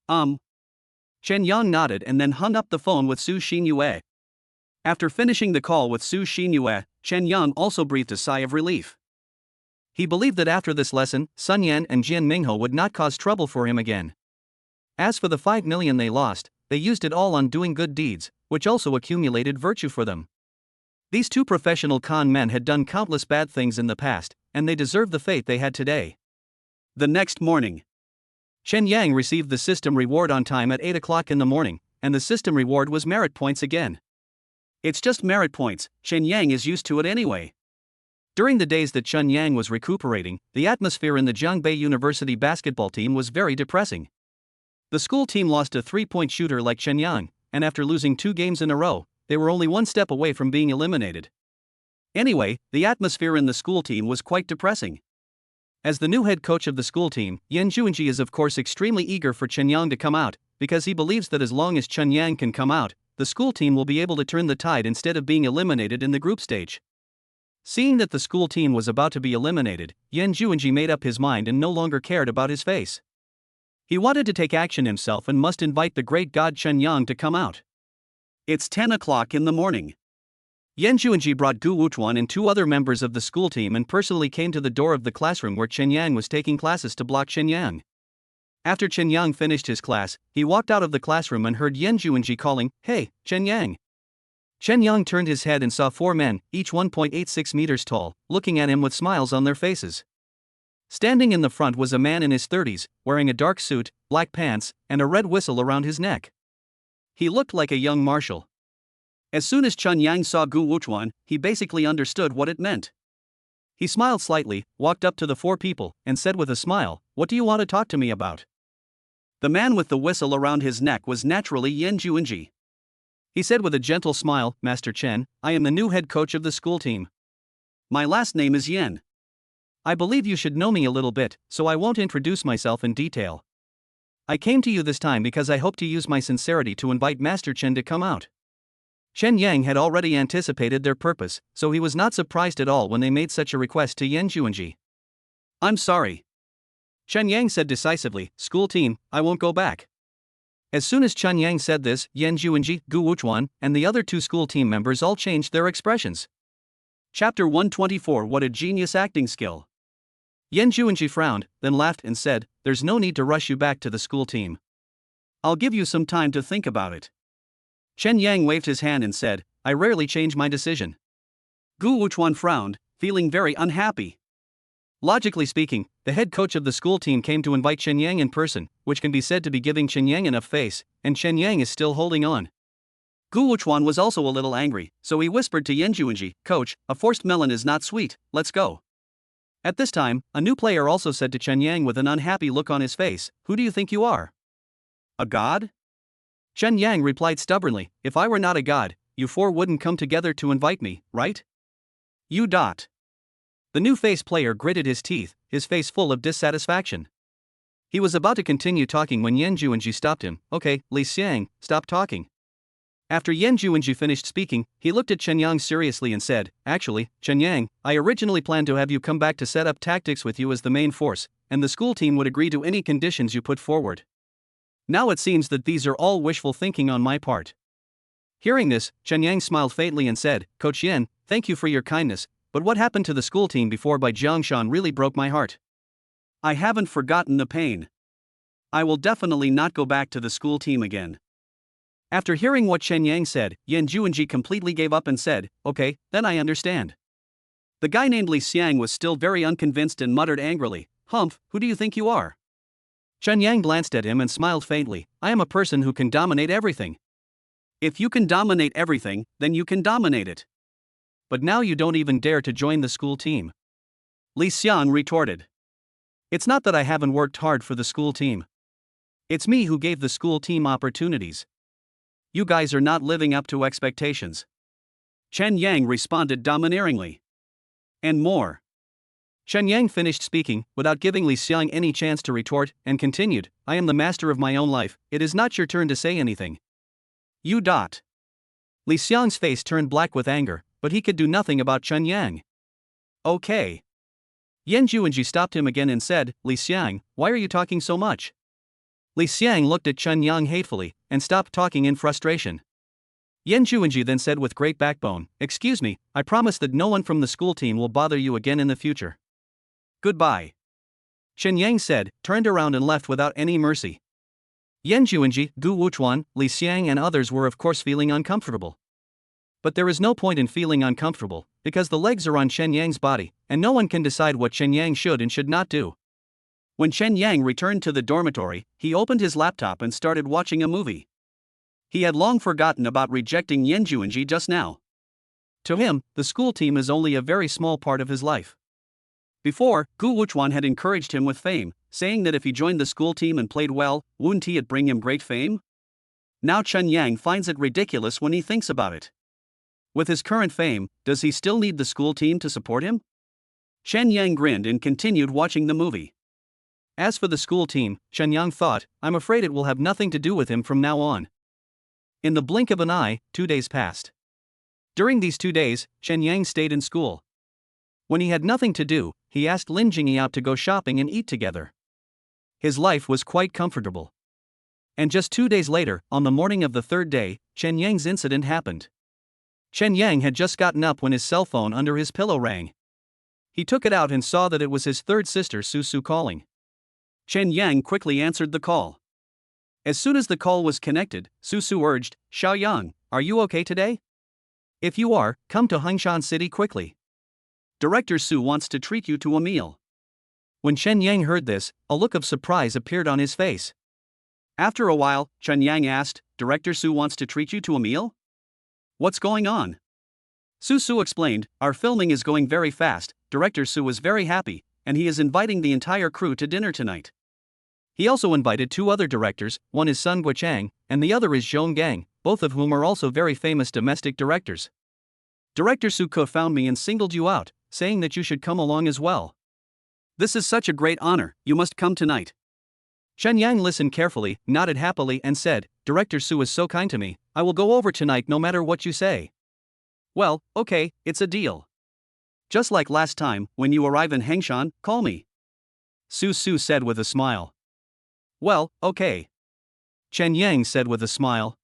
Chen Yang nodded and then hung up the phone with Su Xinyue. After finishing the call with Su Xinyue, Chen Yang also breathed a sigh of relief. He believed that after this lesson, Sun Yan and Jian Mingho would not cause trouble for him again. As for the 5 million they lost, they used it all on doing good deeds, which also accumulated virtue for them. These two professional con men had done countless bad things in the past, and they deserved the fate they had today. The next morning, Chen Yang received the system reward on time at 8 o'clock in the morning, and the system reward was merit points again. It's just merit points, Chen Yang is used to it anyway. During the days that Chen Yang was recuperating, the atmosphere in the Jiangbei University basketball team was very depressing. The school team lost a 3-point shooter like Chen Yang, and after losing 2 games in a row, they were only one step away from being eliminated. Anyway, the atmosphere in the school team was quite depressing. As the new head coach of the school team, Yan Juanji is of course extremely eager for Chen Yang to come out, because he believes that as long as Chen Yang can come out, the school team will be able to turn the tide instead of being eliminated in the group stage. Seeing that the school team was about to be eliminated, Yan Juanji made up his mind and no longer cared about his face. He wanted to take action himself and must invite the great god Chen Yang to come out. It's 10 o'clock in the morning. Yan Juanji brought Gu Wuchuan and 2 other members of the school team and personally came to the door of the classroom where Chen Yang was taking classes to block Chen Yang. After Chen Yang finished his class, he walked out of the classroom and heard Yan Juanji calling, "Hey, Chen Yang." Chen Yang turned his head and saw four men, each 1.86 meters tall, looking at him with smiles on their faces. Standing in the front was a man in his 30s, wearing a dark suit, black pants, and a red whistle around his neck. He looked like a young marshal. As soon as Chen Yang saw Gu Wuchuan, he basically understood what it meant. He smiled slightly, walked up to the four people, and said with a smile, "What do you want to talk to me about?" The man with the whistle around his neck was naturally Yan Juanji. He said with a gentle smile, "Master Chen, I am the new head coach of the school team. My last name is Yan. I believe you should know me a little bit, so I won't introduce myself in detail. I came to you this time because I hope to use my sincerity to invite Master Chen to come out." Chen Yang had already anticipated their purpose, so he was not surprised at all when they made such a request to Yan Juanji. "I'm sorry," Chen Yang said decisively, "School team, I won't go back." As soon as Chen Yang said this, Yan Juanji, Gu Wuchuan, and the other two school team members all changed their expressions. Chapter 124. What a genius acting skill. Yan Juanji frowned, then laughed and said, "There's no need to rush you back to the school team. I'll give you some time to think about it." Chen Yang waved his hand and said, "I rarely change my decision." Gu Wuchuan frowned, feeling very unhappy. Logically speaking, the head coach of the school team came to invite Chen Yang in person, which can be said to be giving Chen Yang enough face, and Chen Yang is still holding on. Gu Wuchuan was also a little angry, so he whispered to Yan Juanji, "Coach, a forced melon is not sweet, let's go." At this time, a new player also said to Chen Yang with an unhappy look on his face, "Who do you think you are? A god?" Chen Yang replied stubbornly, "If I were not a god, you four wouldn't come together to invite me, right? You dot." The new face player gritted his teeth, his face full of dissatisfaction. He was about to continue talking when Yan Juanji stopped him. "Okay, Li Xiang, stop talking." After Yan Juanji finished speaking, he looked at Chen Yang seriously and said, "Actually, Chen Yang, I originally planned to have you come back to set up tactics with you as the main force, and the school team would agree to any conditions you put forward. Now it seems that these are all wishful thinking on my part." Hearing this, Chen Yang smiled faintly and said, "Coach Yan, thank you for your kindness, but what happened to the school team before by Jiangshan really broke my heart. I haven't forgotten the pain. I will definitely not go back to the school team again." After hearing what Chen Yang said, Yan Juanji completely gave up and said, "Okay, then I understand." The guy named Li Xiang was still very unconvinced and muttered angrily, "Humph, who do you think you are?" Chen Yang glanced at him and smiled faintly, "I am a person who can dominate everything. If you can dominate everything, then you can dominate it. But now you don't even dare to join the school team." Li Xiang retorted, "It's not that I haven't worked hard for the school team. It's me who gave the school team opportunities. You guys are not living up to expectations." Chen Yang responded domineeringly. "And more." Chen Yang finished speaking, without giving Li Xiang any chance to retort, and continued, "I am the master of my own life, it is not your turn to say anything. You dot." Li Xiang's face turned black with anger, but he could do nothing about Chen Yang. "Okay." Yan Juanji stopped him again and said, "Li Xiang, why are you talking so much?" Li Xiang looked at Chen Yang hatefully, and stopped talking in frustration. Yan Juanji then said with great backbone, "Excuse me, I promise that no one from the school team will bother you again in the future. Goodbye." Chen Yang said, turned around and left without any mercy. Yan Juanji, Gu Wuchuan, Li Xiang and others were of course feeling uncomfortable. But there is no point in feeling uncomfortable, because the legs are on Chen Yang's body, and no one can decide what Chen Yang should and should not do. When Chen Yang returned to the dormitory, he opened his laptop and started watching a movie. He had long forgotten about rejecting Yan Juanji just now. To him, the school team is only a very small part of his life. Before, Gu Wuchuan had encouraged him with fame, saying that if he joined the school team and played well, wouldn't it bring him great fame? Now Chen Yang finds it ridiculous when he thinks about it. With his current fame, does he still need the school team to support him? Chen Yang grinned and continued watching the movie. As for the school team, Chen Yang thought, I'm afraid it will have nothing to do with him from now on. In the blink of an eye, 2 days passed. During these 2 days, Chen Yang stayed in school. When he had nothing to do, he asked Lin Jingyi out to go shopping and eat together. His life was quite comfortable. And just 2 days later, on the morning of the third day, Chen Yang's incident happened. Chen Yang had just gotten up when his cell phone under his pillow rang. He took it out and saw that it was his third sister Su Su calling. Chen Yang quickly answered the call. As soon as the call was connected, Su Su urged, Xiaoyang, are you okay today? If you are, come to Hangshan City quickly. Director Su wants to treat you to a meal. When Chen Yang heard this, a look of surprise appeared on his face. After a while, Chen Yang asked, Director Su wants to treat you to a meal? What's going on? Su explained, our filming is going very fast. Director Su is very happy, and he is inviting the entire crew to dinner tonight. He also invited 2 other directors, one is Sun Guochang, and the other is Zhong Gang, both of whom are also very famous domestic directors. Director Su found me and singled you out, saying that you should come along as well. This is such a great honor, you must come tonight. Chen Yang listened carefully, nodded happily and said, Director Su is so kind to me, I will go over tonight no matter what you say. Well, okay, it's a deal. Just like last time, when you arrive in Hangshan, call me. Su said with a smile. Well, okay. Chen Yang said with a smile.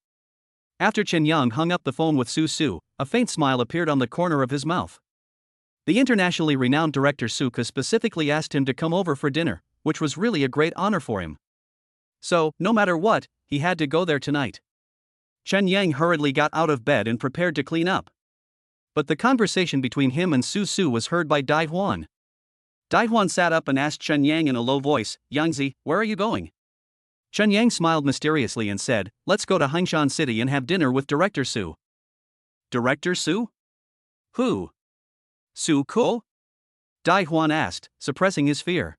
After Chen Yang hung up the phone with Su, a faint smile appeared on the corner of his mouth. The internationally renowned director Su specifically asked him to come over for dinner, which was really a great honor for him. So, no matter what, he had to go there tonight. Chen Yang hurriedly got out of bed and prepared to clean up. But the conversation between him and Su was heard by Dai Huan. Dai Huan sat up and asked Chen Yang in a low voice, Yangzi, where are you going? Chen Yang smiled mysteriously and said, let's go to Hangshan City and have dinner with Director Su. Director Su? Who? Su Ko? Dai Huan asked, suppressing his fear.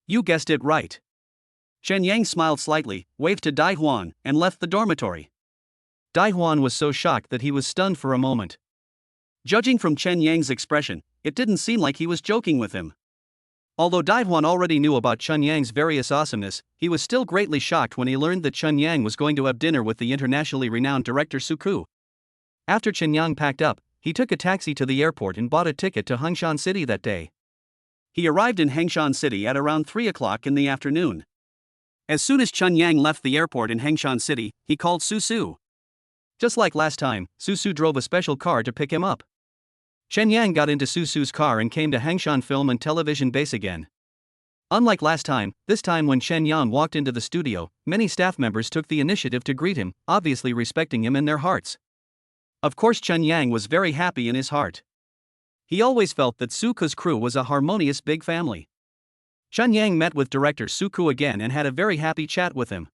You guessed it right. Chen Yang smiled slightly, waved to Dai Huan, and left the dormitory. Dai Huan was so shocked that he was stunned for a moment. Judging from Chen Yang's expression, it didn't seem like he was joking with him. Although Dai Huan already knew about Chen Yang's various awesomeness, he was still greatly shocked when he learned that Chen Yang was going to have dinner with the internationally renowned director Su Ku. After Chen Yang packed up, he took a taxi to the airport and bought a ticket to Hangshan City that day. He arrived in Hangshan City at around 3 o'clock in the afternoon. As soon as Chen Yang left the airport in Hangshan City, he called Su. Just like last time, Su drove a special car to pick him up. Chen Yang got into Su's car and came to Hangshan Film and Television Base again. Unlike last time, this time when Chen Yang walked into the studio, many staff members took the initiative to greet him, obviously respecting him in their hearts. Of course, Chen Yang was very happy in his heart. He always felt that Su's crew was a harmonious big family. Chen Yang met with director Su Ku again and had a very happy chat with him.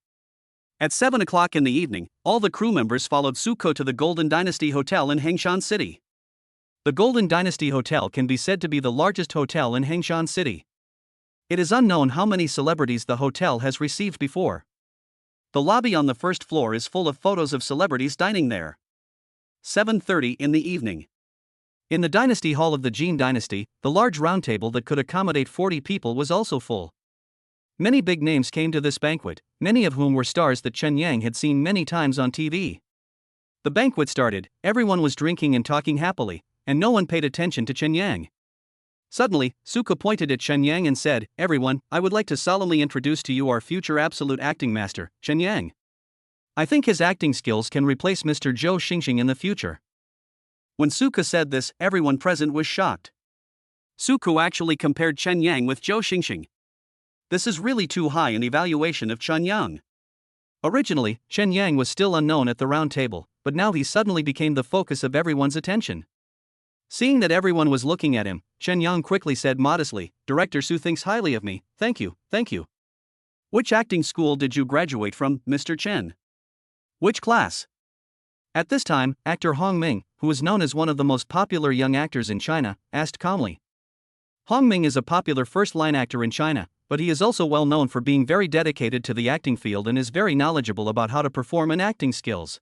At 7 o'clock in the evening, all the crew members followed Su Ku to the Golden Dynasty Hotel in Hangshan City. The Golden Dynasty Hotel can be said to be the largest hotel in Hangshan City. It is unknown how many celebrities the hotel has received before. The lobby on the first floor is full of photos of celebrities dining there. 7:30 in the evening. In the Dynasty Hall of the Jin Dynasty, the large round table that could accommodate 40 people was also full. Many big names came to this banquet, many of whom were stars that Chen Yang had seen many times on TV. The banquet started, everyone was drinking and talking happily, and no one paid attention to Chen Yang. Suddenly, Su Ku pointed at Chen Yang and said, Everyone, I would like to solemnly introduce to you our future absolute acting master, Chen Yang. I think his acting skills can replace Mr. Zhou Xingxing in the future. When Su Ku said this, everyone present was shocked. Su Ku actually compared Chen Yang with Zhou Xingxing. This is really too high an evaluation of Chen Yang. Originally, Chen Yang was still unknown at the round table, but now he suddenly became the focus of everyone's attention. Seeing that everyone was looking at him, Chen Yang quickly said modestly, Director Su thinks highly of me, thank you. Which acting school did you graduate from, Mr. Chen? Which class? At this time, actor Hong Ming, who is known as one of the most popular young actors in China, asked calmly. Hong Ming is a popular first-line actor in China, but he is also well known for being very dedicated to the acting field and is very knowledgeable about how to perform in acting skills.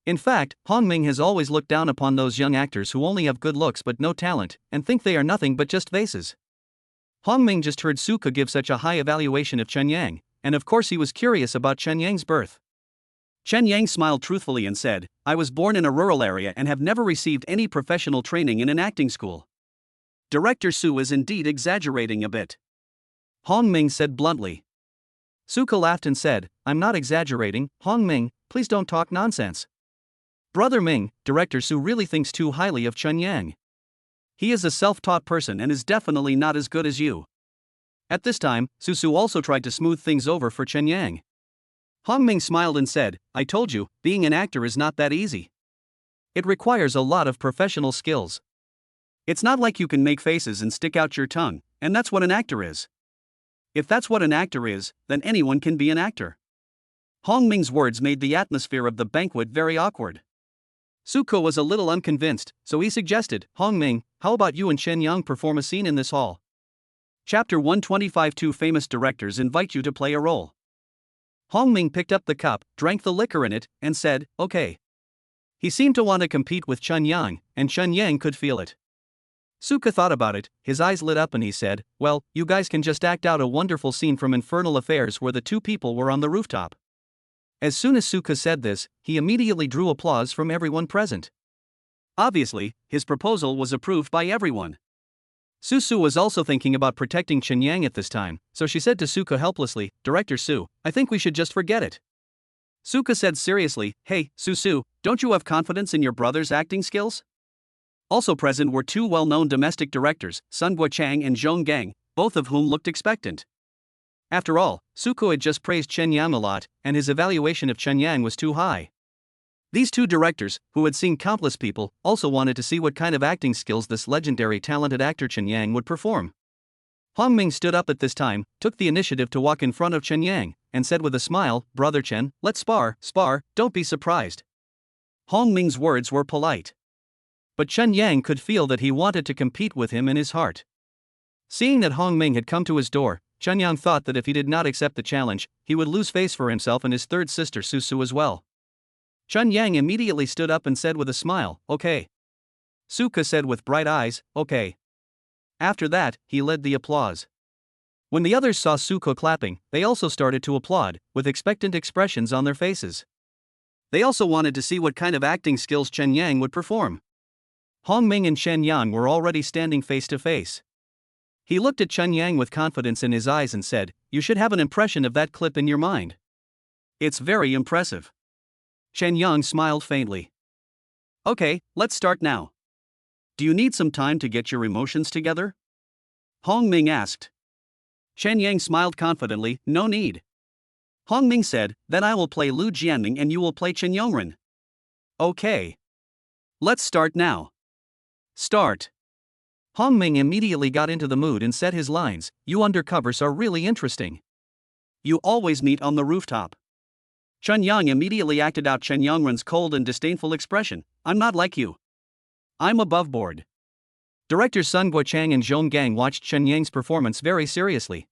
In fact, Hong Ming has always looked down upon those young actors who only have good looks but no talent, and think they are nothing but just faces. Hong Ming just heard Su Ku give such a high evaluation of Chen Yang, and of course he was curious about Chen Yang's birth. Chen Yang smiled truthfully and said, I was born in a rural area and have never received any professional training in an acting school. Director Su is indeed exaggerating a bit. Hong Ming said bluntly. Su Ku laughed and said, I'm not exaggerating, Hong Ming, please don't talk nonsense. Brother Ming, Director Su really thinks too highly of Chen Yang. He is a self-taught person and is definitely not as good as you. At this time, Su also tried to smooth things over for Chen Yang. Hong Ming smiled and said, I told you, being an actor is not that easy. It requires a lot of professional skills. It's not like you can make faces and stick out your tongue, and that's what an actor is. If that's what an actor is, then anyone can be an actor. Hong Ming's words made the atmosphere of the banquet very awkward. Suko was a little unconvinced, so he suggested, Hong Ming, how about you and Chen Yang perform a scene in this hall? Chapter 125. Two famous directors invite you to play a role. Hong Ming picked up the cup, drank the liquor in it, and said, okay. He seemed to want to compete with Chen Yang, and Chen Yang could feel it. Suka thought about it, his eyes lit up and he said, well, you guys can just act out a wonderful scene from Infernal Affairs where the two people were on the rooftop. As soon as Suka said this, he immediately drew applause from everyone present. Obviously, his proposal was approved by everyone. Su was also thinking about protecting Chen Yang at this time, so she said to Suka helplessly, Director Su, I think we should just forget it. Suka said seriously, hey, Su, don't you have confidence in your brother's acting skills? Also present were two well-known domestic directors, Sun Guochang and Zhong Gang, both of whom looked expectant. After all, Suko had just praised Chen Yang a lot, and his evaluation of Chen Yang was too high. These two directors, who had seen countless people, also wanted to see what kind of acting skills this legendary talented actor Chen Yang would perform. Hong Ming stood up at this time, took the initiative to walk in front of Chen Yang, and said with a smile, Brother Chen, let's spar, don't be surprised. Hong Ming's words were polite. But Chen Yang could feel that he wanted to compete with him in his heart. Seeing that Hong Ming had come to his door, Chen Yang thought that if he did not accept the challenge, he would lose face for himself and his third sister Su as well. Chen Yang immediately stood up and said with a smile, okay. Suka said with bright eyes, okay. After that, he led the applause. When the others saw Suko clapping, they also started to applaud, with expectant expressions on their faces. They also wanted to see what kind of acting skills Chen Yang would perform. Hong Ming and Chen Yang were already standing face to face. He looked at Chen Yang with confidence in his eyes and said, you should have an impression of that clip in your mind. It's very impressive. Chen Yang smiled faintly. Okay, let's start now. Do you need some time to get your emotions together? Hong Ming asked. Chen Yang smiled confidently, no need. Hong Ming said, then I will play Lu Jianming and you will play Chen Yongren. Okay. Let's start now. Start. Hong Ming immediately got into the mood and said his lines, you undercovers are really interesting. You always meet on the rooftop. Chen Yang immediately acted out Chen Yongren's cold and disdainful expression, I'm not like you. I'm above board. Directors Sun Guochang and Zhong Gang watched Chen Yang's performance very seriously.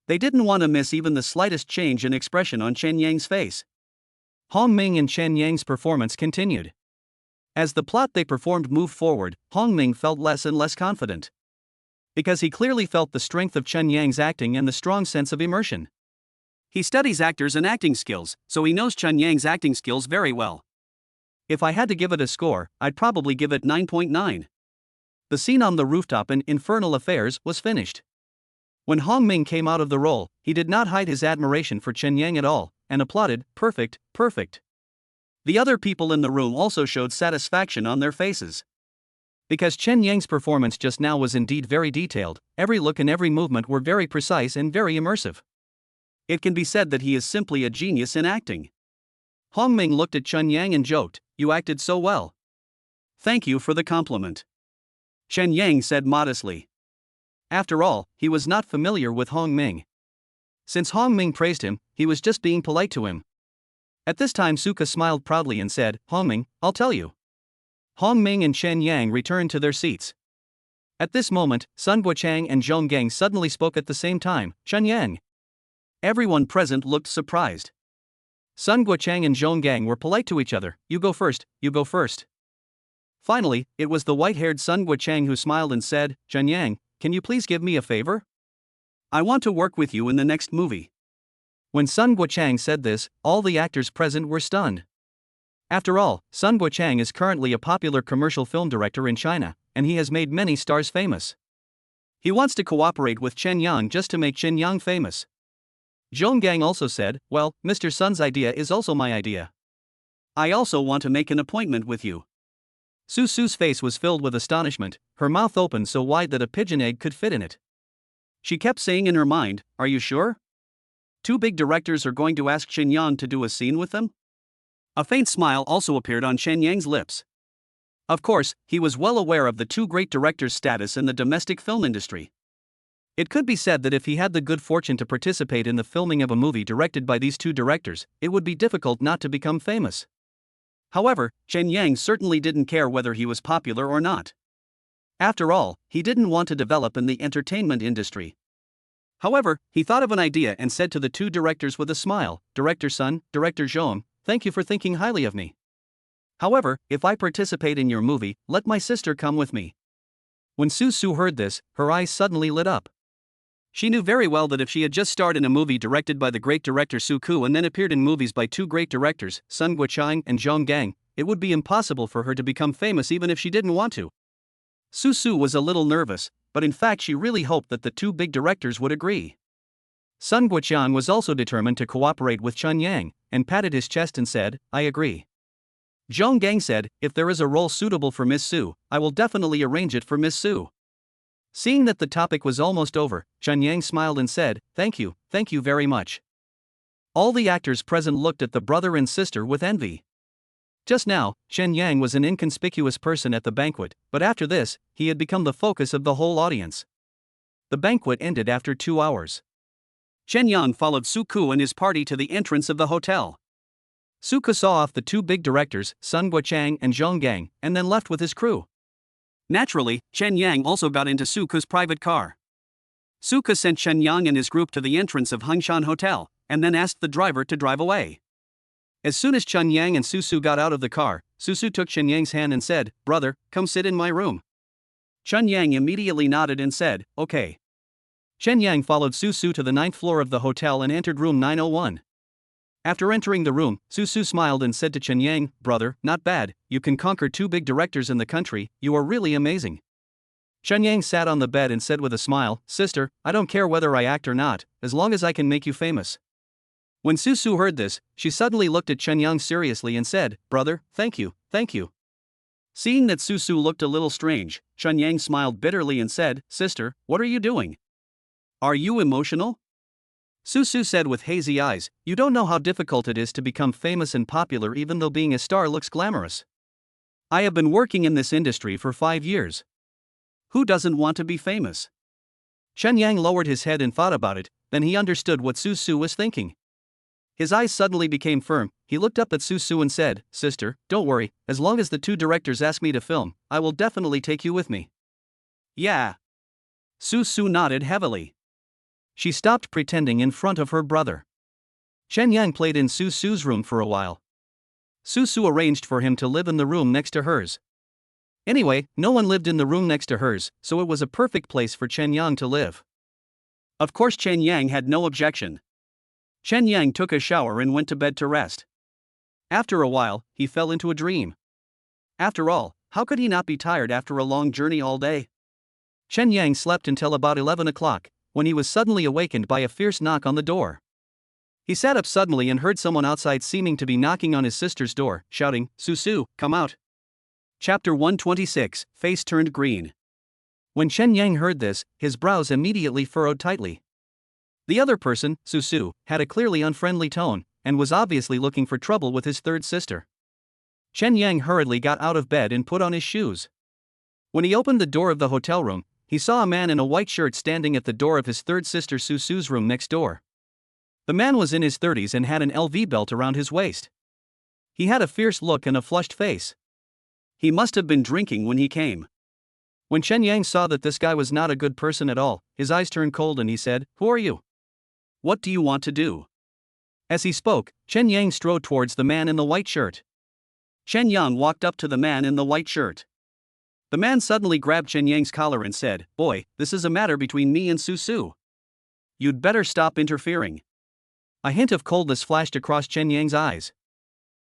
They didn't want to miss even the slightest change in expression on Chen Yang's face. Hong Ming and Chen Yang's performance continued. As the plot they performed moved forward, Hong Ming felt less and less confident. Because he clearly felt the strength of Chen Yang's acting and the strong sense of immersion. He studies actors and acting skills, so he knows Chen Yang's acting skills very well. If I had to give it a score, I'd probably give it 9.9. The scene on the rooftop in Infernal Affairs was finished. When Hong Ming came out of the role, he did not hide his admiration for Chen Yang at all, and applauded, perfect. The other people in the room also showed satisfaction on their faces. Because Chen Yang's performance just now was indeed very detailed, every look and every movement were very precise and very immersive. It can be said that he is simply a genius in acting. Hong Ming looked at Chen Yang and joked, you acted so well. Thank you for the compliment. Chen Yang said modestly. After all, he was not familiar with Hong Ming. Since Hong Ming praised him, he was just being polite to him. At this time Suka smiled proudly and said, Hong Ming, I'll tell you. Hong Ming and Chen Yang returned to their seats. At this moment, Sun Guochang and Zhong Gang suddenly spoke at the same time, Chen Yang. Everyone present looked surprised. Sun Guochang and Zhong Gang were polite to each other, you go first. Finally, it was the white-haired Sun Guochang who smiled and said, Chen Yang, can you please give me a favor? I want to work with you in the next movie. When Sun Guochang said this, all the actors present were stunned. After all, Sun Guochang is currently a popular commercial film director in China, and he has made many stars famous. He wants to cooperate with Chen Yang just to make Chen Yang famous. Zhong Gang also said, well, Mr. Sun's idea is also my idea. I also want to make an appointment with you. Su's face was filled with astonishment, her mouth opened so wide that a pigeon egg could fit in it. She kept saying in her mind, are you sure? Two big directors are going to ask Chen Yang to do a scene with them? A faint smile also appeared on Chen Yang's lips. Of course, he was well aware of the two great directors' status in the domestic film industry. It could be said that if he had the good fortune to participate in the filming of a movie directed by these two directors, it would be difficult not to become famous. However, Chen Yang certainly didn't care whether he was popular or not. After all, he didn't want to develop in the entertainment industry. However, he thought of an idea and said to the two directors with a smile, "Director Sun, Director Zhong, thank you for thinking highly of me. However, if I participate in your movie, let my sister come with me." When Su Su heard this, her eyes suddenly lit up. She knew very well that if she had just starred in a movie directed by the great director Su Ku and then appeared in movies by two great directors, Sun Guoqiang and Zhong Gang, it would be impossible for her to become famous even if she didn't want to. Su Su was a little nervous, but in fact she really hoped that the two big directors would agree. Sun Guoqiang was also determined to cooperate with Chen Yang, and patted his chest and said, "I agree." Zhong Gang said, "If there is a role suitable for Miss Su, I will definitely arrange it for Miss Su." Seeing that the topic was almost over, Chen Yang smiled and said, thank you very much." All the actors present looked at the brother and sister with envy. Just now, Chen Yang was an inconspicuous person at the banquet, but after this, he had become the focus of the whole audience. The banquet ended after 2 hours. Chen Yang followed Su Ku and his party to the entrance of the hotel. Su Ku saw off the two big directors, Sun Guoqiang and Zhong Gang, and then left with his crew. Naturally, Chen Yang also got into Su Ku's private car. Su Ku sent Chen Yang and his group to the entrance of Hangshan Hotel, and then asked the driver to drive away. As soon as Chen Yang and Su Su got out of the car, Su Su took Chen Yang's hand and said, "Brother, come sit in my room." Chen Yang immediately nodded and said, "Okay." Chen Yang followed Su Su to the 9th floor of the hotel and entered room 901. After entering the room, Su Su smiled and said to Chen Yang, "Brother, not bad, you can conquer two big directors in the country, you are really amazing." Chen Yang sat on the bed and said with a smile, "Sister, I don't care whether I act or not, as long as I can make you famous." When Su Su heard this, she suddenly looked at Chen Yang seriously and said, "Brother, thank you." Seeing that Su Su looked a little strange, Chen Yang smiled bitterly and said, "Sister, what are you doing? Are you emotional?" Su Su said with hazy eyes, "You don't know how difficult it is to become famous and popular even though being a star looks glamorous. I have been working in this industry for 5 years. Who doesn't want to be famous?" Chen Yang lowered his head and thought about it, then he understood what Su Su was thinking. His eyes suddenly became firm, he looked up at Su Su and said, "Sister, don't worry, as long as the two directors ask me to film, I will definitely take you with me." "Yeah." Su Su nodded heavily. She stopped pretending in front of her brother. Chen Yang played in Su Su's room for a while. Su Su arranged for him to live in the room next to hers. Anyway, no one lived in the room next to hers, so it was a perfect place for Chen Yang to live. Of course Chen Yang had no objection. Chen Yang took a shower and went to bed to rest. After a while, he fell into a dream. After all, how could he not be tired after a long journey all day? Chen Yang slept until about 11 o'clock, when he was suddenly awakened by a fierce knock on the door. He sat up suddenly and heard someone outside seeming to be knocking on his sister's door, shouting, "Su Su, come out." Chapter 126, Face Turned Green. When Chen Yang heard this, his brows immediately furrowed tightly. The other person, Su Su, had a clearly unfriendly tone, and was obviously looking for trouble with his third sister. Chen Yang hurriedly got out of bed and put on his shoes. When he opened the door of the hotel room, he saw a man in a white shirt standing at the door of his third sister Su Su's room next door. The man was in his 30s and had an LV belt around his waist. He had a fierce look and a flushed face. He must have been drinking when he came. When Chen Yang saw that this guy was not a good person at all, his eyes turned cold and he said, "Who are you? What do you want to do?" As he spoke, Chen Yang strode towards the man in the white shirt. Chen Yang walked up to the man in the white shirt. The man suddenly grabbed Chen Yang's collar and said, "Boy, this is a matter between me and Su Su. You'd better stop interfering." A hint of coldness flashed across Chen Yang's eyes.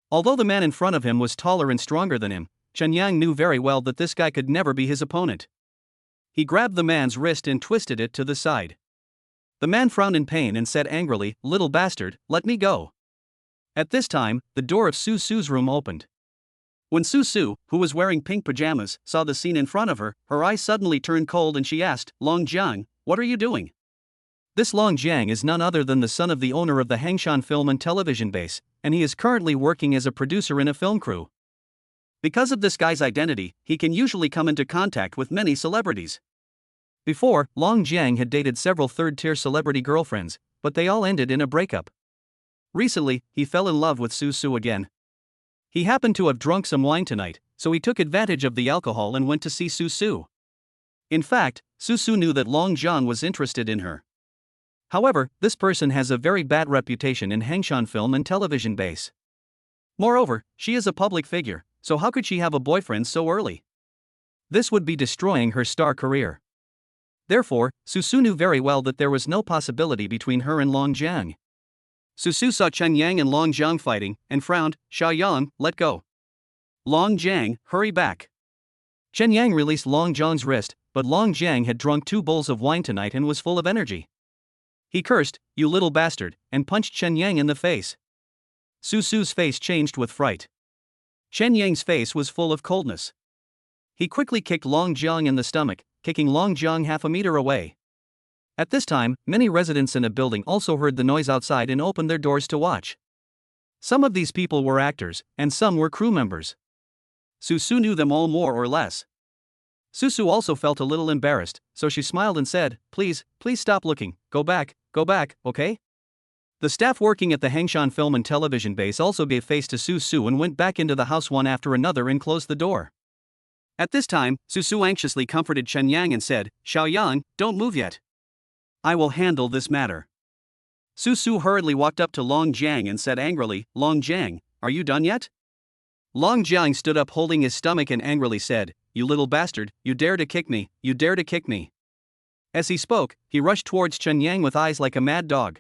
Although the man in front of him was taller and stronger than him, Chen Yang knew very well that this guy could never be his opponent. He grabbed the man's wrist and twisted it to the side. The man frowned in pain and said angrily, "Little bastard, let me go." At this time, the door of Su Su's room opened. When Su Su, who was wearing pink pajamas, saw the scene in front of her, her eyes suddenly turned cold and she asked, "Long Jiang, what are you doing?" This Long Jiang is none other than the son of the owner of the Hangshan Film and Television Base, and he is currently working as a producer in a film crew. Because of this guy's identity, he can usually come into contact with many celebrities. Before, Long Jiang had dated several third-tier celebrity girlfriends, but they all ended in a breakup. Recently, he fell in love with Su Su again. He happened to have drunk some wine tonight, so he took advantage of the alcohol and went to see Su Su. In fact, Su Su knew that Long Jiang was interested in her. However, this person has a very bad reputation in Hangshan film and television base. Moreover, she is a public figure, so how could she have a boyfriend so early? This would be destroying her star career. Therefore, Su Su knew very well that there was no possibility between her and Long Jiang. Su Su saw Chen Yang and Long Jiang fighting, and frowned. Xiaoyang, let go. Long Jiang, hurry back. Chen Yang released Long Jiang's wrist, but Long Jiang had drunk 2 bowls of wine tonight and was full of energy. He cursed, "You little bastard," and punched Chen Yang in the face. Su Su's face changed with fright. Chen Yang's face was full of coldness. He quickly kicked Long Jiang in the stomach, kicking Long Jiang half a meter away. At this time, many residents in a building also heard the noise outside and opened their doors to watch. Some of these people were actors, and some were crew members. Su Su knew them all more or less. Su Su also felt a little embarrassed, so she smiled and said, please stop looking, go back, okay? The staff working at the Hangshan film and television base also gave face to Su Su and went back into the house one after another and closed the door. At this time, Su Su anxiously comforted Chen Yang and said, Xiaoyang, don't move yet. I will handle this matter. Su Su hurriedly walked up to Long Jiang and said angrily, Long Jiang, are you done yet? Long Jiang stood up holding his stomach and angrily said, you little bastard, you dare to kick me, you dare to kick me. As he spoke, he rushed towards Chen Yang with eyes like a mad dog.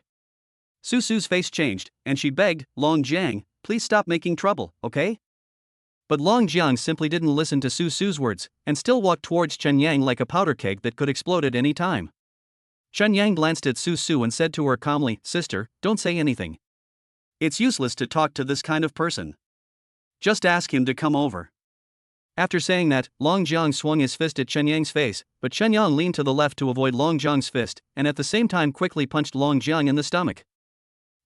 Su Su's face changed, and she begged, Long Jiang, please stop making trouble, okay? But Long Jiang simply didn't listen to Su Su's words, and still walked towards Chen Yang like a powder keg that could explode at any time. Chen Yang glanced at Su Su and said to her calmly, sister, don't say anything. It's useless to talk to this kind of person. Just ask him to come over. After saying that, Long Jiang swung his fist at Chen Yang's face, but Chen Yang leaned to the left to avoid Long Jiang's fist, and at the same time quickly punched Long Jiang in the stomach.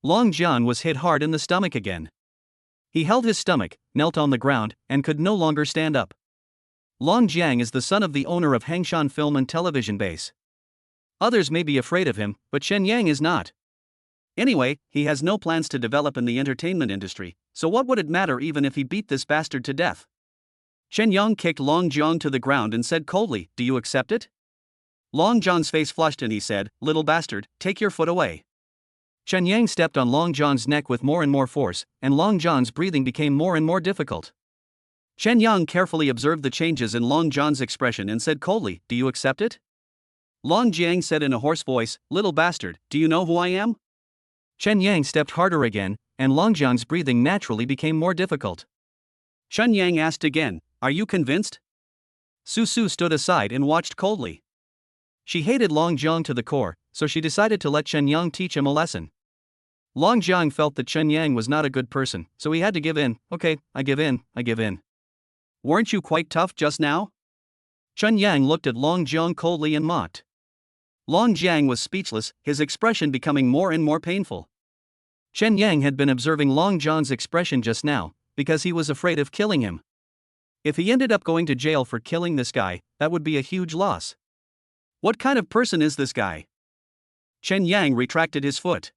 Long Jiang was hit hard in the stomach again. He held his stomach, knelt on the ground, and could no longer stand up. Long Jiang is the son of the owner of Hangshan film and television base. Others may be afraid of him, but Chen Yang is not. Anyway, he has no plans to develop in the entertainment industry, so what would it matter even if he beat this bastard to death? Chen Yang kicked Long Jiang to the ground and said coldly, do you accept it? Long Jiang's face flushed and he said, little bastard, take your foot away. Chen Yang stepped on Long Jiang's neck with more and more force, and Long Jiang's breathing became more and more difficult. Chen Yang carefully observed the changes in Long Jiang's expression and said coldly, do you accept it? Long Jiang said in a hoarse voice, little bastard, do you know who I am? Chen Yang stepped harder again, and Long Jiang's breathing naturally became more difficult. Chen Yang asked again, are you convinced? Su Su stood aside and watched coldly. She hated Long Jiang to the core, so she decided to let Chen Yang teach him a lesson. Long Jiang felt that Chen Yang was not a good person, so he had to give in. Okay, I give in. Weren't you quite tough just now? Chen Yang looked at Long Jiang coldly and mocked. Long Jiang was speechless, his expression becoming more and more painful. Chen Yang had been observing Long Jiang's expression just now, because he was afraid of killing him. If he ended up going to jail for killing this guy, that would be a huge loss. What kind of person is this guy? Chen Yang retracted his foot.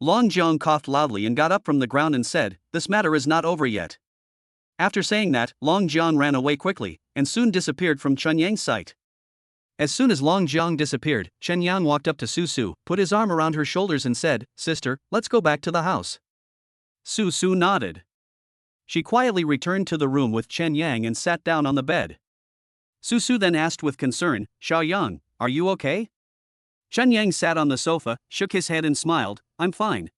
Long Jiang coughed loudly and got up from the ground and said, this matter is not over yet. After saying that, Long Jiang ran away quickly, and soon disappeared from Chen Yang's sight. As soon as Long Jiang disappeared, Chen Yang walked up to Su Su, put his arm around her shoulders and said, sister, let's go back to the house. Su Su nodded. She quietly returned to the room with Chen Yang and sat down on the bed. Su Su then asked with concern, Xiaoyang, are you okay? Chen Yang sat on the sofa, shook his head and smiled, I'm fine.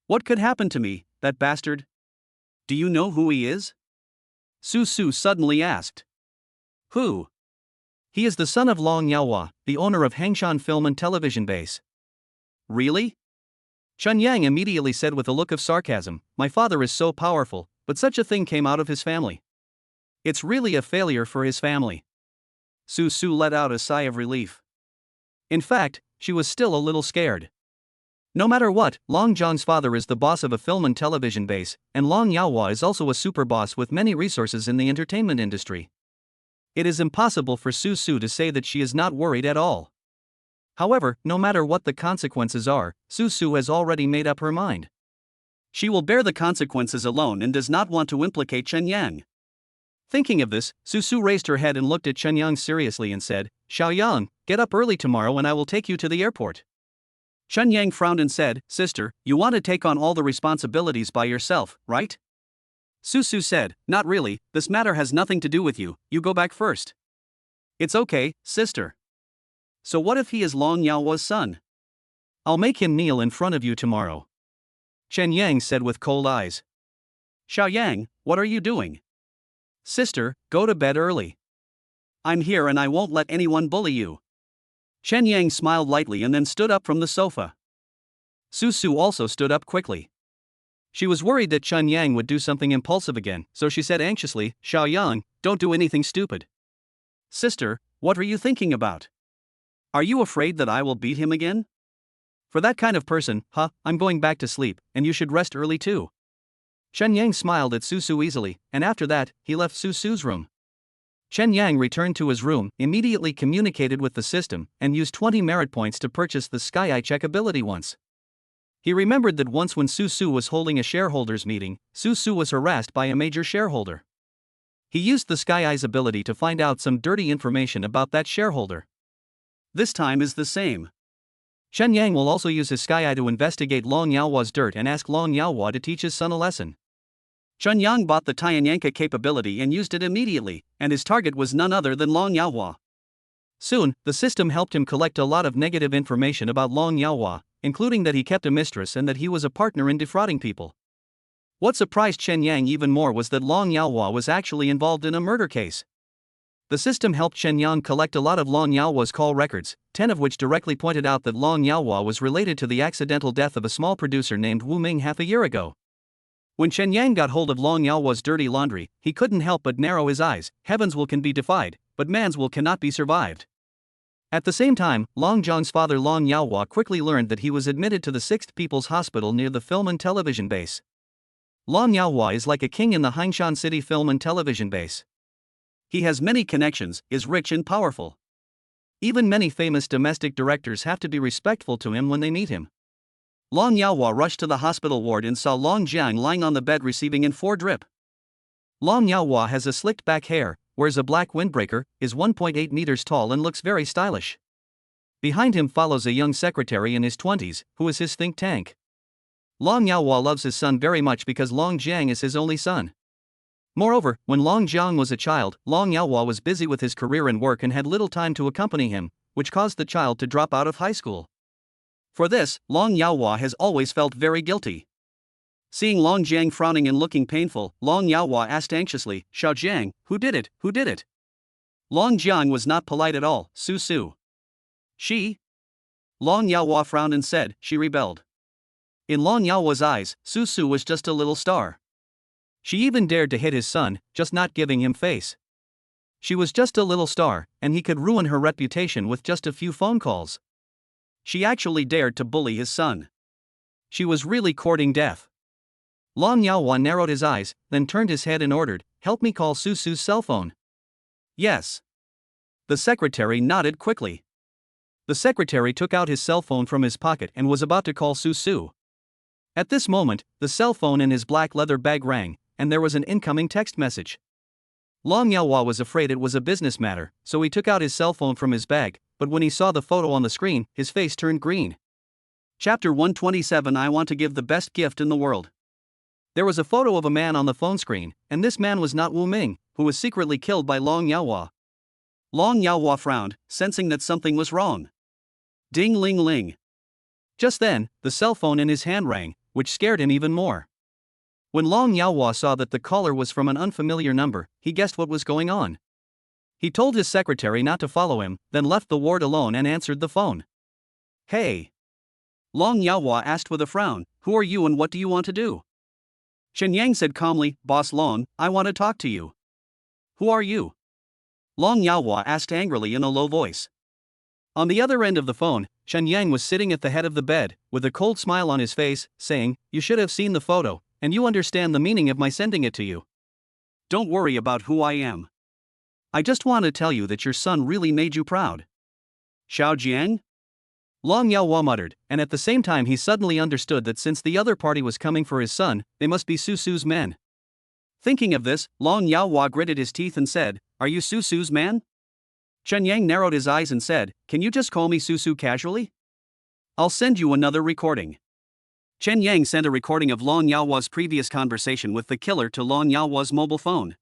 What could happen to me, that bastard? Do you know who he is? Su Su suddenly asked. Who? He is the son of Long Yaohua, the owner of Hangshan film and television base. Really? Chen Yang immediately said with a look of sarcasm, my father is so powerful, but such a thing came out of his family. It's really a failure for his family. Su Su let out a sigh of relief. In fact, she was still a little scared. No matter what, Long Jiang's father is the boss of a film and television base, and Long Yaohua is also a super boss with many resources in the entertainment industry. It is impossible for Su Su to say that she is not worried at all. However, no matter what the consequences are, Su Su has already made up her mind. She will bear the consequences alone and does not want to implicate Chen Yang. Thinking of this, Su Su raised her head and looked at Chen Yang seriously and said, "Xiaoyang, get up early tomorrow and I will take you to the airport." Chen Yang frowned and said, "Sister, you want to take on all the responsibilities by yourself, right?" Su Su said, "Not really, this matter has nothing to do with you, you go back first." "It's okay, sister." "So what if he is Long Yaohua's son?" "I'll make him kneel in front of you tomorrow," Chen Yang said with cold eyes. "Xiaoyang, what are you doing?" "Sister, go to bed early. I'm here and I won't let anyone bully you." Chen Yang smiled lightly and then stood up from the sofa. Su Su also stood up quickly. She was worried that Chen Yang would do something impulsive again, so she said anxiously, "Xiaoyang, don't do anything stupid." "Sister, what are you thinking about? Are you afraid that I will beat him again?" "For that kind of person, I'm going back to sleep, and you should rest early too." Chen Yang smiled at Su Su easily, and after that, he left Su Su's room. Chen Yang returned to his room, immediately communicated with the system, and used 20 merit points to purchase the Sky Eye Check ability once. He remembered that once when Su Su was holding a shareholders meeting, Su Su was harassed by a major shareholder. He used the Sky Eye's ability to find out some dirty information about that shareholder. This time is the same. Chen Yang will also use his Sky Eye to investigate Long Yaohua's dirt and ask Long Yaohua to teach his son a lesson. Chen Yang bought the Tianyanka capability and used it immediately, and his target was none other than Long Yaohua. Soon, the system helped him collect a lot of negative information about Long Yaohua, including that he kept a mistress and that he was a partner in defrauding people. What surprised Chen Yang even more was that Long Yaohua was actually involved in a murder case. The system helped Chen Yang collect a lot of Long Yaohua's call records, 10 of which directly pointed out that Long Yaohua was related to the accidental death of a small producer named Wu Ming half a year ago. When Chen Yang got hold of Long Yaohua's dirty laundry, he couldn't help but narrow his eyes. Heaven's will can be defied, but man's will cannot be survived. At the same time, Long Jiang's father Long Yaohua quickly learned that he was admitted to the 6th People's Hospital near the film and television base. Long Yaohua is like a king in the Hainshan City film and television base. He has many connections, is rich and powerful. Even many famous domestic directors have to be respectful to him when they meet him. Long Yaohua rushed to the hospital ward and saw Long Jiang lying on the bed receiving in 4 drip. Long Yaohua has a slicked back hair, wears a black windbreaker, is 1.8 meters tall and looks very stylish. Behind him follows a young secretary in his 20s, who is his think tank. Long Yaohua loves his son very much because Long Jiang is his only son. Moreover, when Long Jiang was a child, Long Yaohua was busy with his career and work and had little time to accompany him, which caused the child to drop out of high school. For this, Long Yaohua has always felt very guilty. Seeing Long Jiang frowning and looking painful, Long Yaohua asked anxiously, "Xiao Jiang, who did it, who did it?" Long Jiang was not polite at all. "Su Su." "She?" Long Yaohua frowned and said, "She rebelled." In Long Yaohua's eyes, Su Su was just a little star. She even dared to hit his son, just not giving him face. She was just a little star, and he could ruin her reputation with just a few phone calls. She actually dared to bully his son. She was really courting death. Long Yaohua narrowed his eyes, then turned his head and ordered, "Help me call Su Su's cell phone." "Yes." The secretary nodded quickly. The secretary took out his cell phone from his pocket and was about to call Su Su. At this moment, the cell phone in his black leather bag rang, and there was an incoming text message. Long Yaohua was afraid it was a business matter, so he took out his cell phone from his bag, but when he saw the photo on the screen, his face turned green. Chapter 127 I want to give the best gift in the world. There was a photo of a man on the phone screen, and this man was not Wu Ming, who was secretly killed by Long Yaohua. Long Yaohua frowned, sensing that something was wrong. Ding ling ling. Just then, the cell phone in his hand rang, which scared him even more. When Long Yaohua saw that the caller was from an unfamiliar number, he guessed what was going on. He told his secretary not to follow him, then left the ward alone and answered the phone. "Hey." Long Yaohua asked with a frown, "Who are you and what do you want to do?" Chen Yang said calmly, "Boss Long, I want to talk to you." "Who are you?" Long Yaohua asked angrily in a low voice. On the other end of the phone, Chen Yang was sitting at the head of the bed, with a cold smile on his face, saying, "You should have seen the photo, and you understand the meaning of my sending it to you. Don't worry about who I am. I just want to tell you that your son really made you proud." Xiao Jiang? Long Yaohua muttered, and at the same time he suddenly understood that since the other party was coming for his son, they must be Su Su's men. Thinking of this, Long Yaohua gritted his teeth and said, "Are you Su Su's man?" Chen Yang narrowed his eyes and said, "Can you just call me Su Su casually? I'll send you another recording." Chen Yang sent a recording of Long Yaohua's previous conversation with the killer to Long Yaohua's mobile phone.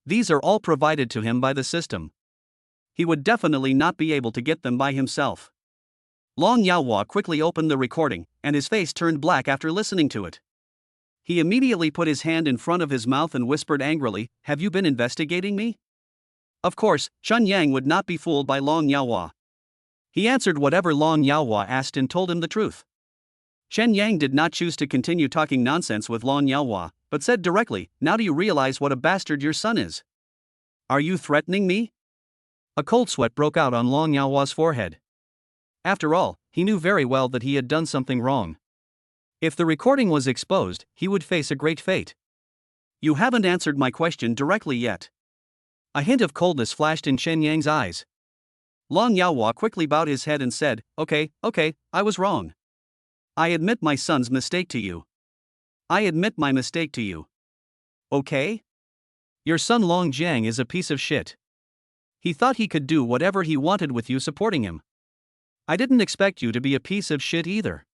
These are all provided to him by the system. He would definitely not be able to get them by himself. Long Yaohua quickly opened the recording, and his face turned black after listening to it. He immediately put his hand in front of his mouth and whispered angrily, "Have you been investigating me?" Of course, Chen Yang would not be fooled by Long Yaohua. He answered whatever Long Yaohua asked and told him the truth. Chen Yang did not choose to continue talking nonsense with Long Yaohua, but said directly, "Now do you realize what a bastard your son is? Are you threatening me?" A cold sweat broke out on Long Yaohua's forehead. After all, he knew very well that he had done something wrong. If the recording was exposed, he would face a great fate. "You haven't answered my question directly yet." A hint of coldness flashed in Chen Yang's eyes. Long Yaohua quickly bowed his head and said, Okay, I was wrong. I admit my son's mistake to you. I admit my mistake to you. Okay? Your son Long Jiang is a piece of shit. He thought he could do whatever he wanted with you supporting him. I didn't expect you to be a piece of shit either.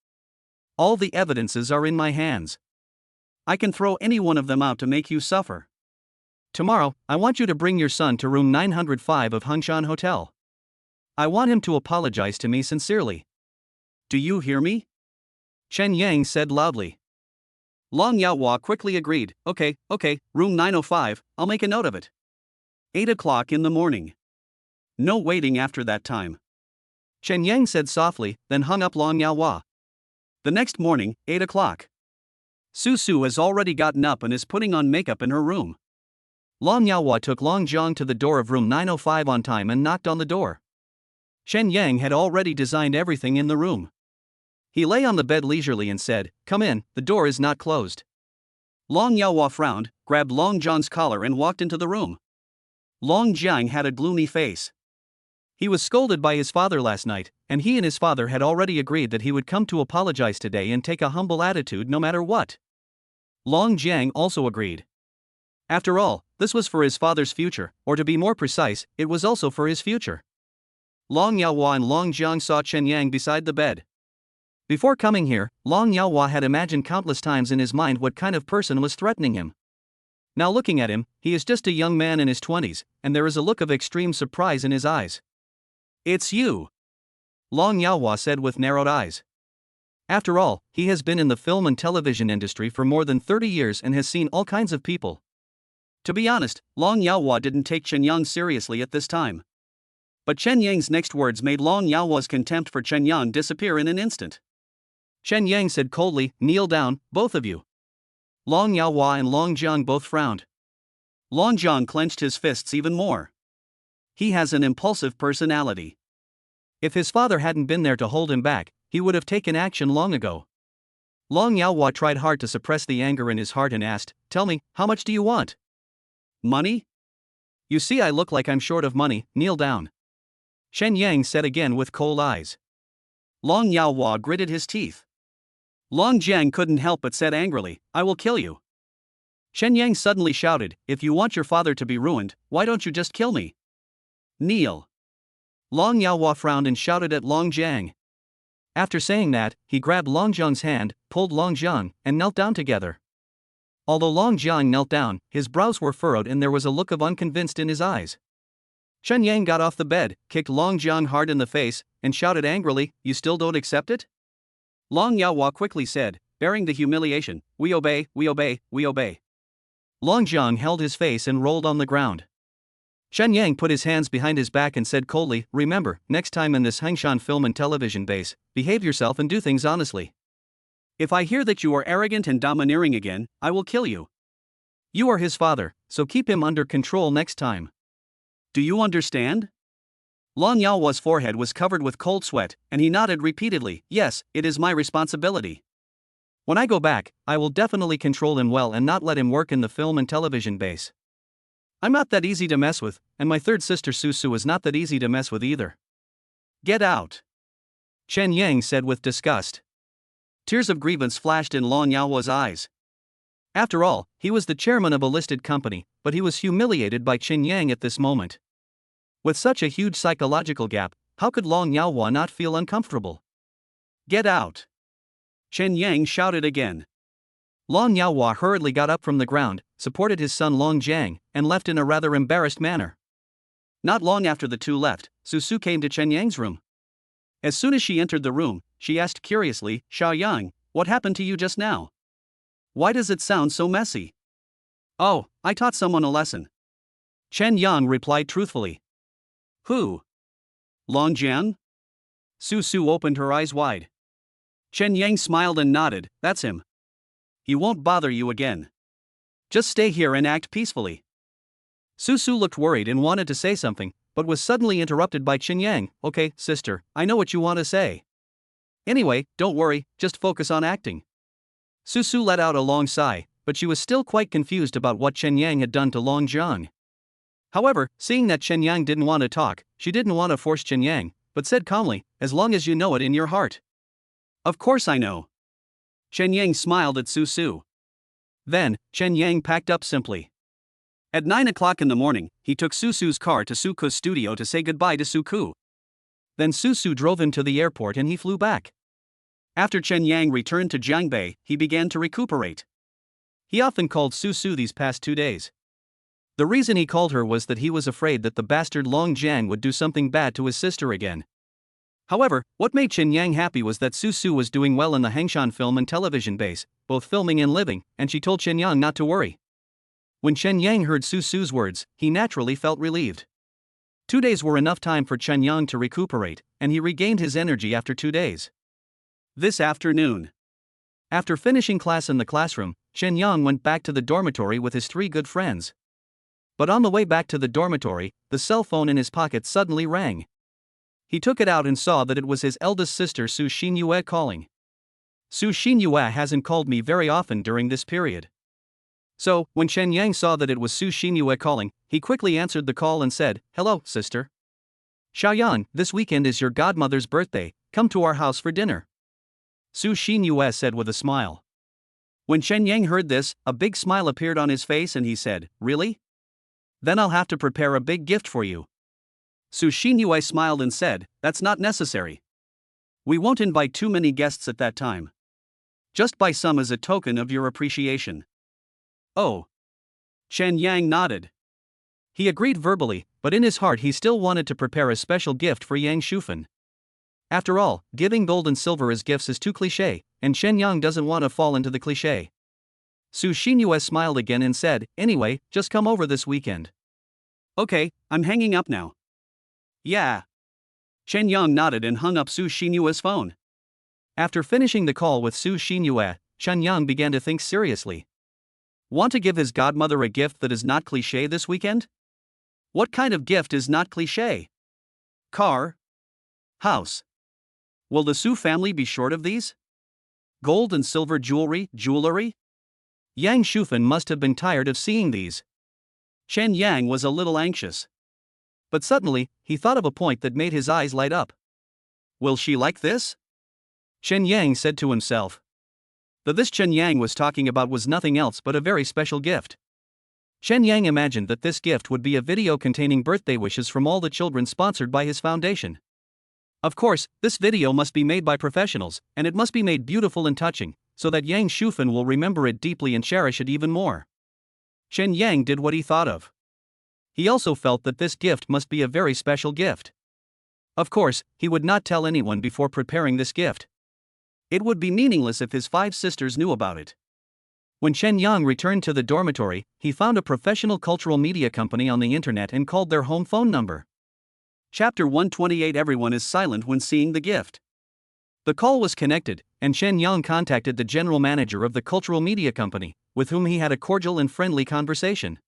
All the evidences are in my hands. I can throw any one of them out to make you suffer. Tomorrow, I want you to bring your son to room 905 of Hungshan Hotel. I want him to apologize to me sincerely. Do you hear me? Chen Yang said loudly. Long Yaohua quickly agreed, Okay, room 905, I'll make a note of it. 8 o'clock in the morning. No waiting after that time. Chen Yang said softly, then hung up Long Yaohua. The next morning, 8 o'clock. Su Su has already gotten up and is putting on makeup in her room. Long Yaohua took Long Jiang to the door of room 905 on time and knocked on the door. Chen Yang had already designed everything in the room. He lay on the bed leisurely and said, "Come in, the door is not closed." Long Yaohua frowned, grabbed Long Jiang's collar and walked into the room. Long Jiang had a gloomy face. He was scolded by his father last night, and he and his father had already agreed that he would come to apologize today and take a humble attitude no matter what. Long Jiang also agreed. After all, this was for his father's future, or to be more precise, it was also for his future. Long Yaohua and Long Jiang saw Chen Yang beside the bed. Before coming here, Long Yaohua had imagined countless times in his mind what kind of person was threatening him. Now looking at him, he is just a young man in his 20s, and there is a look of extreme surprise in his eyes. "It's you," Long Yaohua said with narrowed eyes. After all, he has been in the film and television industry for more than 30 years and has seen all kinds of people. To be honest, Long Yaohua didn't take Chen Yang seriously at this time. But Chen Yang's next words made Long Yaohua's contempt for Chen Yang disappear in an instant. Chen Yang said coldly, "Kneel down, both of you." Long Yaohua and Long Jiang both frowned. Long Jiang clenched his fists even more. He has an impulsive personality. If his father hadn't been there to hold him back, he would have taken action long ago. Long Yaohua tried hard to suppress the anger in his heart and asked, "Tell me, how much do you want?" "Money? You see I look like I'm short of money, kneel down." Chen Yang said again with cold eyes. Long Yaohua gritted his teeth. Long Jiang couldn't help but said angrily, "I will kill you." Chen Yang suddenly shouted, "If you want your father to be ruined, why don't you just kill me? Kneel." Long Yaohua frowned and shouted at Long Jiang. After saying that, he grabbed Long Jiang's hand, pulled Long Jiang, and knelt down together. Although Long Jiang knelt down, his brows were furrowed and there was a look of unconvinced in his eyes. Chen Yang got off the bed, kicked Long Jiang hard in the face, and shouted angrily, "You still don't accept it?" Long Yaohua quickly said, bearing the humiliation, "We obey, we obey, we obey." Long Jiang held his face and rolled on the ground. Chen Yang put his hands behind his back and said coldly, "Remember, next time in this Hangshan film and television base, behave yourself and do things honestly. If I hear that you are arrogant and domineering again, I will kill you. You are his father, so keep him under control next time. Do you understand?" Long Yaohua's forehead was covered with cold sweat, and he nodded repeatedly. Yes, it is my responsibility. When I go back, I will definitely control him well and not let him work in the film and television base. I'm not that easy to mess with, and my third sister Susu is not that easy to mess with either. Get out, Chen Yang said with disgust. Tears of grievance flashed in Long Yaohua's eyes. After all, he was the chairman of a listed company, but he was humiliated by Chen Yang at this moment. With such a huge psychological gap, how could Long Yaohua not feel uncomfortable? Get out! Chen Yang shouted again. Long Yaohua hurriedly got up from the ground, supported his son Long Jiang, and left in a rather embarrassed manner. Not long after the two left, Susu came to Chen Yang's room. As soon as she entered the room, she asked curiously, Xiao Yang, what happened to you just now? Why does it sound so messy? Oh, I taught someone a lesson. Chen Yang replied truthfully. Who? Long Jian? Susu opened her eyes wide. Chen Yang smiled and nodded. That's him. He won't bother you again. Just stay here and act peacefully. Susu looked worried and wanted to say something, but was suddenly interrupted by Chen Yang. Okay, sister, I know what you want to say. Anyway, don't worry, just focus on acting. Susu let out a long sigh, but she was still quite confused about what Chen Yang had done to Long Jiang. However, seeing that Chen Yang didn't want to talk, she didn't want to force Chen Yang, but said calmly, as long as you know it in your heart. Of course I know. Chen Yang smiled at Susu. Then, Chen Yang packed up simply. At 9 o'clock in the morning, he took Susu's car to Suku's studio to say goodbye to Suku. Then Susu drove him to the airport and he flew back. After Chen Yang returned to Jiangbei, he began to recuperate. He often called Susu these past 2 days. The reason he called her was that he was afraid that the bastard Long Jiang would do something bad to his sister again. However, what made Chen Yang happy was that Susu was doing well in the Hangshan film and television base, both filming and living, and she told Chen Yang not to worry. When Chen Yang heard Susu's words, he naturally felt relieved. 2 days were enough time for Chen Yang to recuperate, and he regained his energy after 2 days. This afternoon, after finishing class in the classroom, Chen Yang went back to the dormitory with his 3 good friends. But on the way back to the dormitory, the cell phone in his pocket suddenly rang. He took it out and saw that it was his eldest sister Su Xinyue calling. Su Xinyue hasn't called me very often during this period. So, when Chen Yang saw that it was Su Xinyue calling, he quickly answered the call and said, Hello, sister. Xiaoyan, this weekend is your godmother's birthday, come to our house for dinner. Su Xinyue said with a smile. When Chen Yang heard this, a big smile appeared on his face and he said, Really? Then I'll have to prepare a big gift for you. Su Xinyue smiled and said, That's not necessary. We won't invite too many guests at that time. Just buy some as a token of your appreciation. Oh. Chen Yang nodded. He agreed verbally, but in his heart he still wanted to prepare a special gift for Yang Shufan. After all, giving gold and silver as gifts is too cliché, and Chen Yang doesn't want to fall into the cliché. Su Xinyue smiled again and said, Anyway, just come over this weekend. Okay, I'm hanging up now. Yeah. Chen Yang nodded and hung up Su Xinyue's phone. After finishing the call with Su Xinyue, Chen Yang began to think seriously. Want to give his godmother a gift that is not cliché this weekend? What kind of gift is not cliché? Car? House? Will the Su family be short of these? Gold and silver jewelry? Yang Shufan must have been tired of seeing these. Chen Yang was a little anxious. But suddenly, he thought of a point that made his eyes light up. Will she like this? Chen Yang said to himself. This Chen Yang was talking about was nothing else but a very special gift. Chen Yang imagined that this gift would be a video containing birthday wishes from all the children sponsored by his foundation. Of course, this video must be made by professionals, and it must be made beautiful and touching, so that Yang Shufan will remember it deeply and cherish it even more. Chen Yang did what he thought of. He also felt that this gift must be a very special gift. Of course, he would not tell anyone before preparing this gift. It would be meaningless if his 5 sisters knew about it. When Chen Yang returned to the dormitory, he found a professional cultural media company on the internet and called their home phone number. Chapter 128. Everyone is silent when seeing the gift. The call was connected, and Chen Yang contacted the general manager of the cultural media company, with whom he had a cordial and friendly conversation.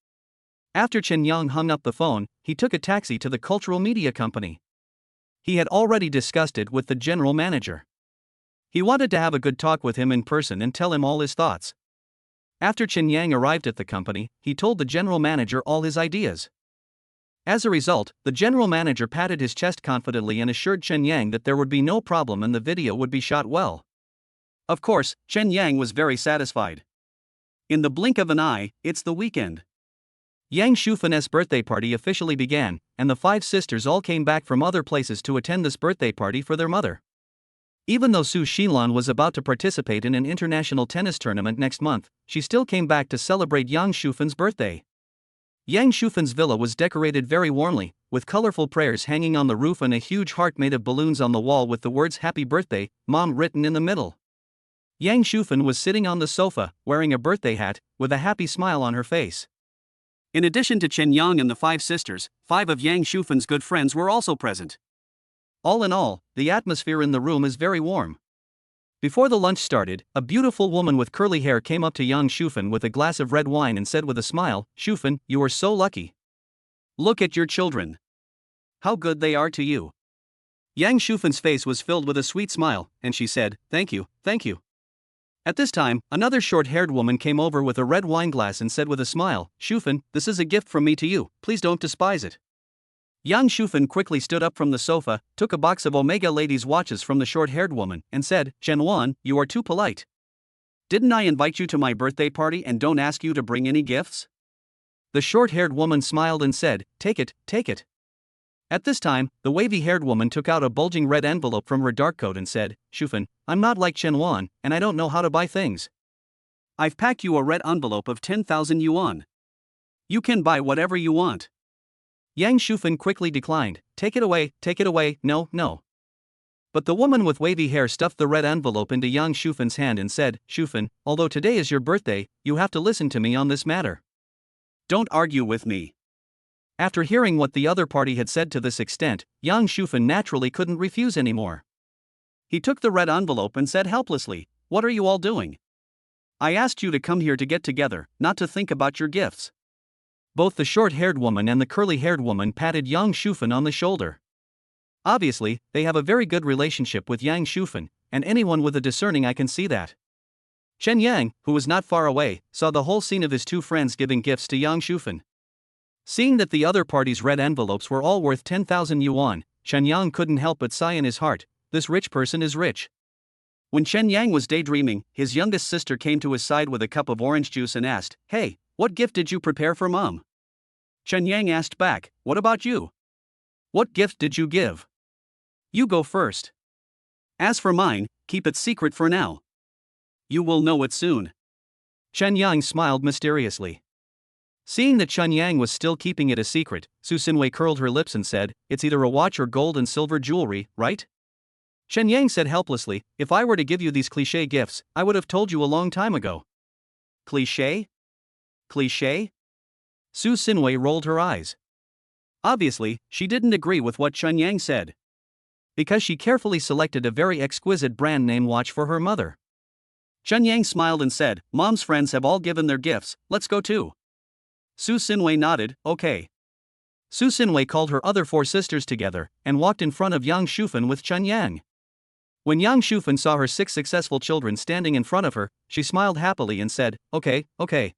After Chen Yang hung up the phone, he took a taxi to the cultural media company. He had already discussed it with the general manager. He wanted to have a good talk with him in person and tell him all his thoughts. After Chen Yang arrived at the company, he told the general manager all his ideas. As a result, the general manager patted his chest confidently and assured Chen Yang that there would be no problem and the video would be shot well. Of course, Chen Yang was very satisfied. In the blink of an eye, it's the weekend. Yang Shufan's birthday party officially began, and the five sisters all came back from other places to attend this birthday party for their mother. Even though Su Xinlan was about to participate in an international tennis tournament next month, she still came back to celebrate Yang Shufan's birthday. Yang Shufan's villa was decorated very warmly, with colorful prayers hanging on the roof and a huge heart made of balloons on the wall with the words "Happy Birthday, Mom" written in the middle. Yang Shufan was sitting on the sofa, wearing a birthday hat, with a happy smile on her face. In addition to Chen Yang and the five sisters, 5 of Yang Shufan's good friends were also present. All in all, the atmosphere in the room is very warm. Before the lunch started, a beautiful woman with curly hair came up to Yang Shufan with a glass of red wine and said with a smile, "Shufan, you are so lucky. Look at your children. How good they are to you." Yang Shufan's face was filled with a sweet smile, and she said, "Thank you, thank you." At this time, another short-haired woman came over with a red wine glass and said with a smile, "Shufan, this is a gift from me to you, please don't despise it." Yang Shufan quickly stood up from the sofa, took a box of Omega ladies' watches from the short-haired woman, and said, "Chen Wan, you are too polite. Didn't I invite you to my birthday party and don't ask you to bring any gifts?" The short-haired woman smiled and said, "Take it, take it." At this time, the wavy-haired woman took out a bulging red envelope from her dark coat and said, "Shufan, I'm not like Chen Wan, and I don't know how to buy things. I've packed you a red envelope of 10,000 yuan. You can buy whatever you want." Yang Shufan quickly declined, take it away, no, no." But the woman with wavy hair stuffed the red envelope into Yang Shufan's hand and said, "Shufan, although today is your birthday, you have to listen to me on this matter. Don't argue with me." After hearing what the other party had said to this extent, Yang Shufan naturally couldn't refuse anymore. He took the red envelope and said helplessly, "What are you all doing? I asked you to come here to get together, not to think about your gifts." Both the short-haired woman and the curly-haired woman patted Yang Shufan on the shoulder. Obviously, they have a very good relationship with Yang Shufan, and anyone with a discerning eye can see that. Chen Yang, who was not far away, saw the whole scene of his two friends giving gifts to Yang Shufan. Seeing that the other party's red envelopes were all worth 10,000 yuan, Chen Yang couldn't help but sigh in his heart, this rich person is rich. When Chen Yang was daydreaming, his youngest sister came to his side with a cup of orange juice and asked, "Hey, what gift did you prepare for Mom?" Chen Yang asked back, "What about you? What gift did you give? You go first. As for mine, keep it secret for now. You will know it soon." Chen Yang smiled mysteriously. Seeing that Chen Yang was still keeping it a secret, Su Xinwei curled her lips and said, "It's either a watch or gold and silver jewelry, right?" Chen Yang said helplessly, "If I were to give you these cliché gifts, I would have told you a long time ago." Cliché? Cliché? Su Xinwei rolled her eyes. Obviously, she didn't agree with what Chen Yang said. Because she carefully selected a very exquisite brand name watch for her mother. Chen Yang smiled and said, "Mom's friends have all given their gifts, let's go too." Su Xinwei nodded, "Okay." Su Xinwei called her other 4 sisters together, and walked in front of Yang Shufan with Chen Yang. When Yang Shufan saw her 6 successful children standing in front of her, she smiled happily and said, "Okay, okay.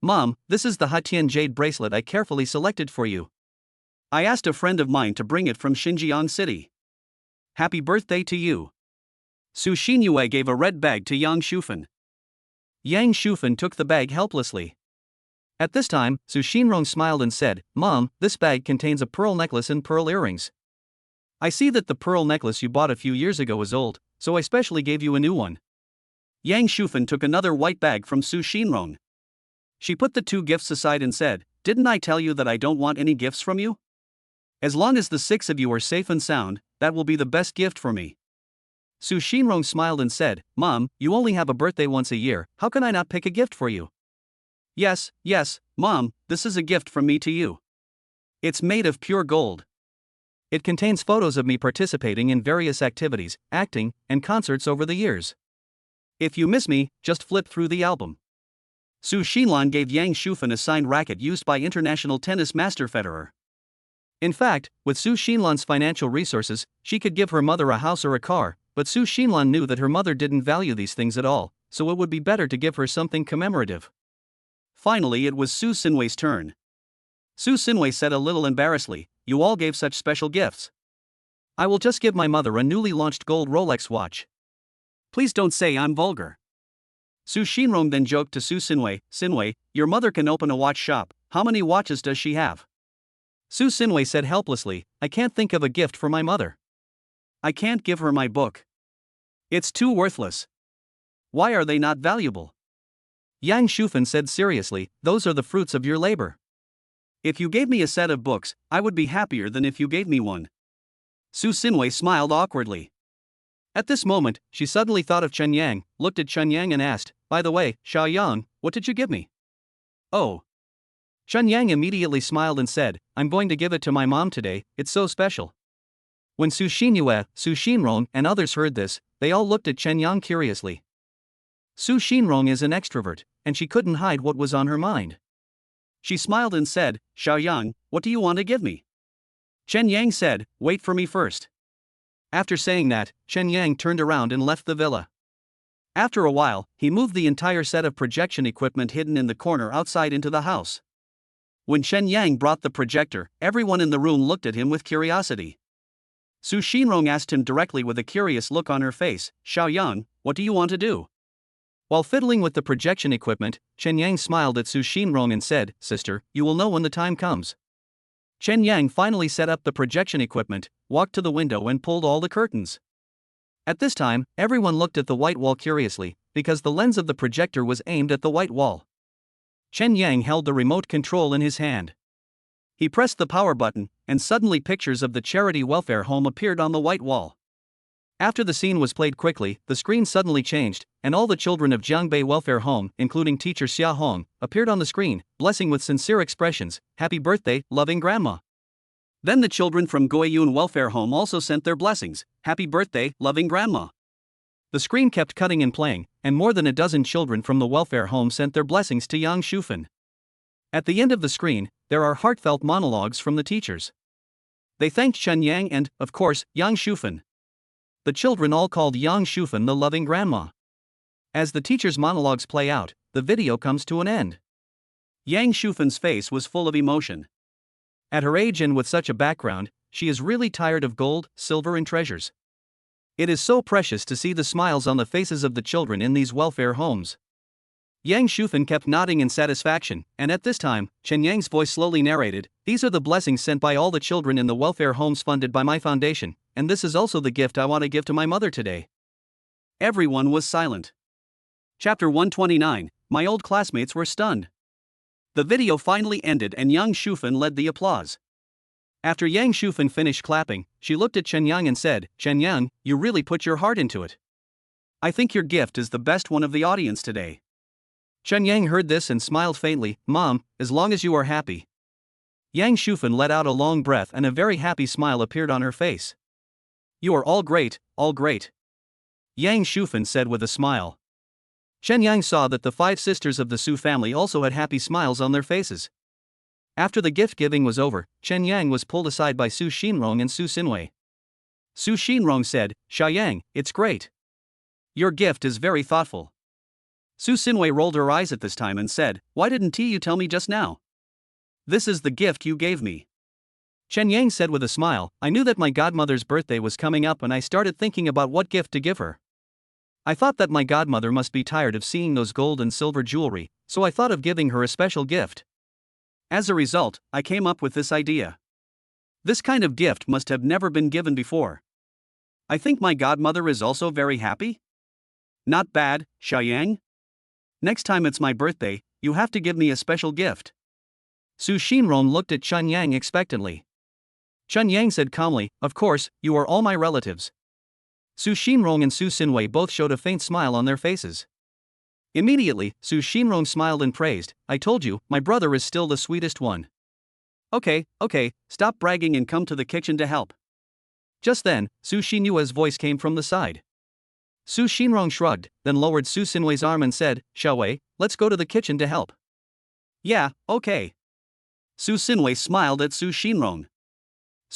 Mom, this is the Hatian jade bracelet I carefully selected for you. I asked a friend of mine to bring it from Xinjiang City. Happy birthday to you." Su Xinyue gave a red bag to Yang Shufan. Yang Shufan took the bag helplessly. At this time, Su Xinrong smiled and said, "Mom, this bag contains a pearl necklace and pearl earrings. I see that the pearl necklace you bought a few years ago is old, so I specially gave you a new one." Yang Shufan took another white bag from Su Xinrong. She put the 2 gifts aside and said, "Didn't I tell you that I don't want any gifts from you? As long as the 6 of you are safe and sound, that will be the best gift for me." Su Xinrong smiled and said, "Mom, you only have a birthday once a year, how can I not pick a gift for you?" Yes, Mom, this is a gift from me to you. It's made of pure gold. It contains photos of me participating in various activities, acting, and concerts over the years. If you miss me, just flip through the album." Su Xinlan gave Yang Shufan a signed racket used by international tennis master Federer. In fact, with Su Xinlan's financial resources, she could give her mother a house or a car, but Su Xinlan knew that her mother didn't value these things at all, so it would be better to give her something commemorative. Finally, it was Su Xinwei's turn. Su Xinwei said a little embarrassedly, "You all gave such special gifts. I will just give my mother a newly launched gold Rolex watch. Please don't say I'm vulgar." Su Xinrong then joked to Su Xinwei, "Xinwei, your mother can open a watch shop. How many watches does she have?" Su Xinwei said helplessly, "I can't think of a gift for my mother. I can't give her my book. It's too worthless. Why are they not valuable?" Yang Shufan said seriously, "Those are the fruits of your labor. If you gave me a set of books, I would be happier than if you gave me one." Su Xinwei smiled awkwardly. At this moment, she suddenly thought of Chen Yang, looked at Chen Yang and asked, "By the way, Xiao Yang, what did you give me?" "Oh." Chen Yang immediately smiled and said, "I'm going to give it to my mom today, it's so special." When Su Xinyue, Su Xinrong, and others heard this, they all looked at Chen Yang curiously. Su Xinrong is an extrovert, and she couldn't hide what was on her mind. She smiled and said, "Xiao Yang, what do you want to give me?" Chen Yang said, "Wait for me first." After saying that, Chen Yang turned around and left the villa. After a while, he moved the entire set of projection equipment hidden in the corner outside into the house. When Chen Yang brought the projector, everyone in the room looked at him with curiosity. Su Xinrong asked him directly with a curious look on her face, "Xiao Yang, what do you want to do?" While fiddling with the projection equipment, Chen Yang smiled at Su Xinrong and said, "Sister, you will know when the time comes." Chen Yang finally set up the projection equipment, walked to the window and pulled all the curtains. At this time, everyone looked at the white wall curiously, because the lens of the projector was aimed at the white wall. Chen Yang held the remote control in his hand. He pressed the power button, and suddenly pictures of the charity welfare home appeared on the white wall. After the scene was played quickly, the screen suddenly changed, and all the children of Jiangbei Welfare Home, including teacher Xia Hong, appeared on the screen, blessing with sincere expressions, "Happy birthday, loving grandma." Then the children from Guiyun Welfare Home also sent their blessings, "Happy birthday, loving grandma." The screen kept cutting and playing, and more than a dozen children from the welfare home sent their blessings to Yang Shufan. At the end of the screen, there are heartfelt monologues from the teachers. They thanked Chen Yang and, of course, Yang Shufan. The children all called Yang Shufan the loving grandma. As the teachers' monologues play out, the video comes to an end. Yang Shufan's face was full of emotion. At her age and with such a background, she is really tired of gold, silver and treasures. It is so precious to see the smiles on the faces of the children in these welfare homes. Yang Shufan kept nodding in satisfaction, and at this time, Chen Yang's voice slowly narrated, "These are the blessings sent by all the children in the welfare homes funded by my foundation, and this is also the gift I want to give to my mother today." Everyone was silent. Chapter 129, My old classmates were stunned. The video finally ended and Yang Shufan led the applause. After Yang Shufan finished clapping, she looked at Chen Yang and said, "Chen Yang, you really put your heart into it. I think your gift is the best one of the audience today." Chen Yang heard this and smiled faintly, "Mom, as long as you are happy." Yang Shufan let out a long breath and a very happy smile appeared on her face. "You are all great, all great," Yang Shufan said with a smile. Chen Yang saw that the 5 sisters of the Su family also had happy smiles on their faces. After the gift giving was over, Chen Yang was pulled aside by Su Xinrong and Su Xinwei. Su Xinrong said, "Xiao Yang, it's great. Your gift is very thoughtful." Su Xinwei rolled her eyes at this time and said, "Why didn't you tell me just now? This is the gift you gave me." Chen Yang said with a smile, "I knew that my godmother's birthday was coming up and I started thinking about what gift to give her. I thought that my godmother must be tired of seeing those gold and silver jewelry, so I thought of giving her a special gift. As a result, I came up with this idea. This kind of gift must have never been given before. I think my godmother is also very happy. Not bad, Xiao Yang. Next time it's my birthday, you have to give me a special gift." Su Xinrong looked at Chen Yang expectantly. Chen Yang said calmly, "Of course, you are all my relatives." Su Xinrong and Su Xinwei both showed a faint smile on their faces. Immediately, Su Xinrong smiled and praised, "I told you, my brother is still the sweetest one." Okay, stop bragging and come to the kitchen to help." Just then, Su Xinyue's voice came from the side. Su Xinrong shrugged, then lowered Su Xinwei's arm and said, "Xiaowei, let's go to the kitchen to help." "Yeah, okay." Su Xinwei smiled at Su Xinrong.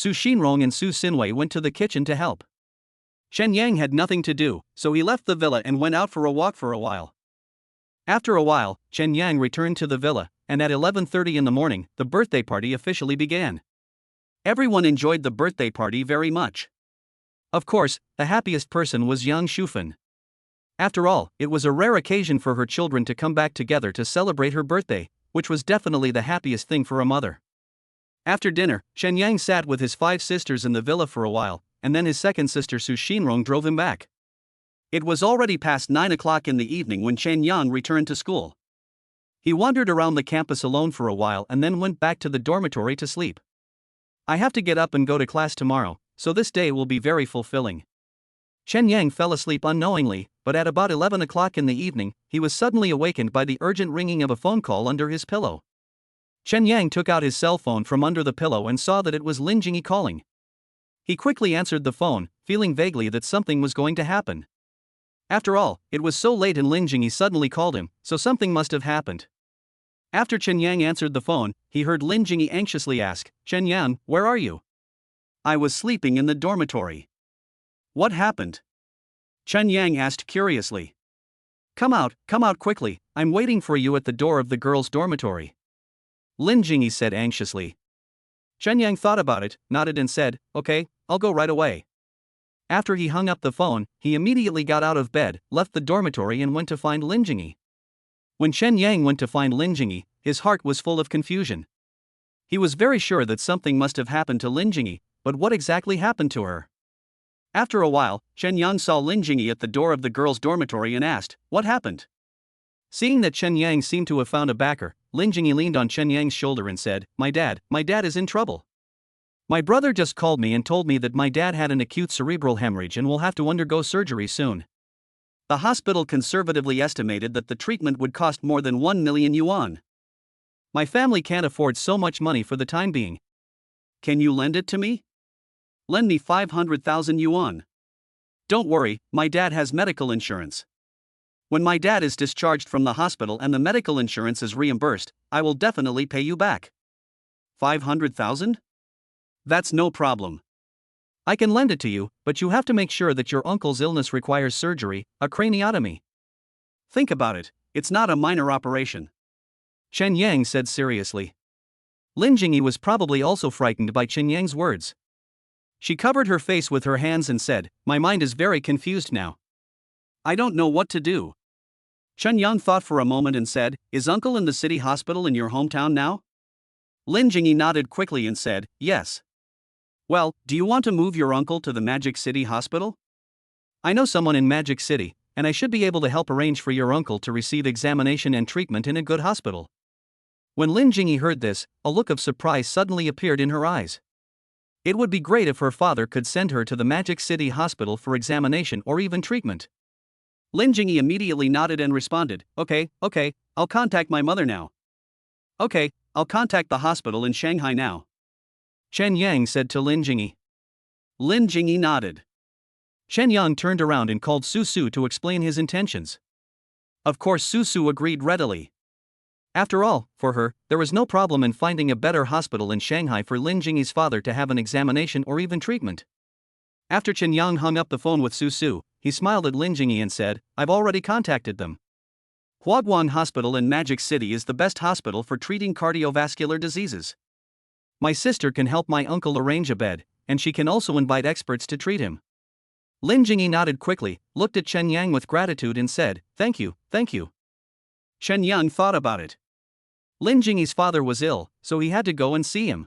Su Xinrong and Su Xinwei went to the kitchen to help. Chen Yang had nothing to do, so he left the villa and went out for a walk for a while. After a while, Chen Yang returned to the villa, and at 11:30 in the morning, the birthday party officially began. Everyone enjoyed the birthday party very much. Of course, the happiest person was young Shufan. After all, it was a rare occasion for her children to come back together to celebrate her birthday, which was definitely the happiest thing for a mother. After dinner, Chen Yang sat with his 5 sisters in the villa for a while, and then his second sister Su Xinrong drove him back. It was already past 9 o'clock in the evening when Chen Yang returned to school. He wandered around the campus alone for a while and then went back to the dormitory to sleep. I have to get up and go to class tomorrow, so this day will be very fulfilling. Chen Yang fell asleep unknowingly, but at about 11 o'clock in the evening, he was suddenly awakened by the urgent ringing of a phone call under his pillow. Chen Yang took out his cell phone from under the pillow and saw that it was Lin Jingyi calling. He quickly answered the phone, feeling vaguely that something was going to happen. After all, it was so late and Lin Jingyi suddenly called him, so something must have happened. After Chen Yang answered the phone, he heard Lin Jingyi anxiously ask, "Chen Yang, where are you?" "I was sleeping in the dormitory." "What happened?" Chen Yang asked curiously. Come out quickly, I'm waiting for you at the door of the girls' dormitory," Lin Jingyi said anxiously. Chen Yang thought about it, nodded and said, "Okay, I'll go right away." After he hung up the phone, he immediately got out of bed, left the dormitory and went to find Lin Jingyi. When Chen Yang went to find Lin Jingyi, his heart was full of confusion. He was very sure that something must have happened to Lin Jingyi, but what exactly happened to her? After a while, Chen Yang saw Lin Jingyi at the door of the girls' dormitory and asked, "What happened?" Seeing that Chen Yang seemed to have found a backer, Lin Jingyi leaned on Chen Yang's shoulder and said, my dad is in trouble. My brother just called me and told me that my dad had an acute cerebral hemorrhage and will have to undergo surgery soon. The hospital conservatively estimated that the treatment would cost more than 1 million yuan. My family can't afford so much money for the time being. Can you lend it to me? Lend me 500,000 yuan. Don't worry, my dad has medical insurance. When my dad is discharged from the hospital and the medical insurance is reimbursed, I will definitely pay you back. 500,000? That's no problem. I can lend it to you, but you have to make sure that your uncle's illness requires surgery, a craniotomy. Think about it, it's not a minor operation. Chen Yang said seriously. Lin Jingyi was probably also frightened by Chen Yang's words. She covered her face with her hands and said, my mind is very confused now. I don't know what to do. Chen Yang thought for a moment and said, is uncle in the city hospital in your hometown now? Lin Jingyi nodded quickly and said, yes. Well, do you want to move your uncle to the Magic City Hospital? I know someone in Magic City, and I should be able to help arrange for your uncle to receive examination and treatment in a good hospital. When Lin Jingyi heard this, a look of surprise suddenly appeared in her eyes. It would be great if her father could send her to the Magic City Hospital for examination or even treatment. Lin Jingyi immediately nodded and responded, okay, I'll contact my mother now. Okay, I'll contact the hospital in Shanghai now. Chen Yang said to Lin Jingyi. Lin Jingyi nodded. Chen Yang turned around and called Su Su to explain his intentions. Of course Su Su agreed readily. After all, for her, there was no problem in finding a better hospital in Shanghai for Lin Jingyi's father to have an examination or even treatment. After Chen Yang hung up the phone with Su Su, he smiled at Lin Jingyi and said, I've already contacted them. Huaguang Hospital in Magic City is the best hospital for treating cardiovascular diseases. My sister can help my uncle arrange a bed, and she can also invite experts to treat him. Lin Jingyi nodded quickly, looked at Chen Yang with gratitude and said, thank you. Chen Yang thought about it. Lin Jingyi's father was ill, so he had to go and see him.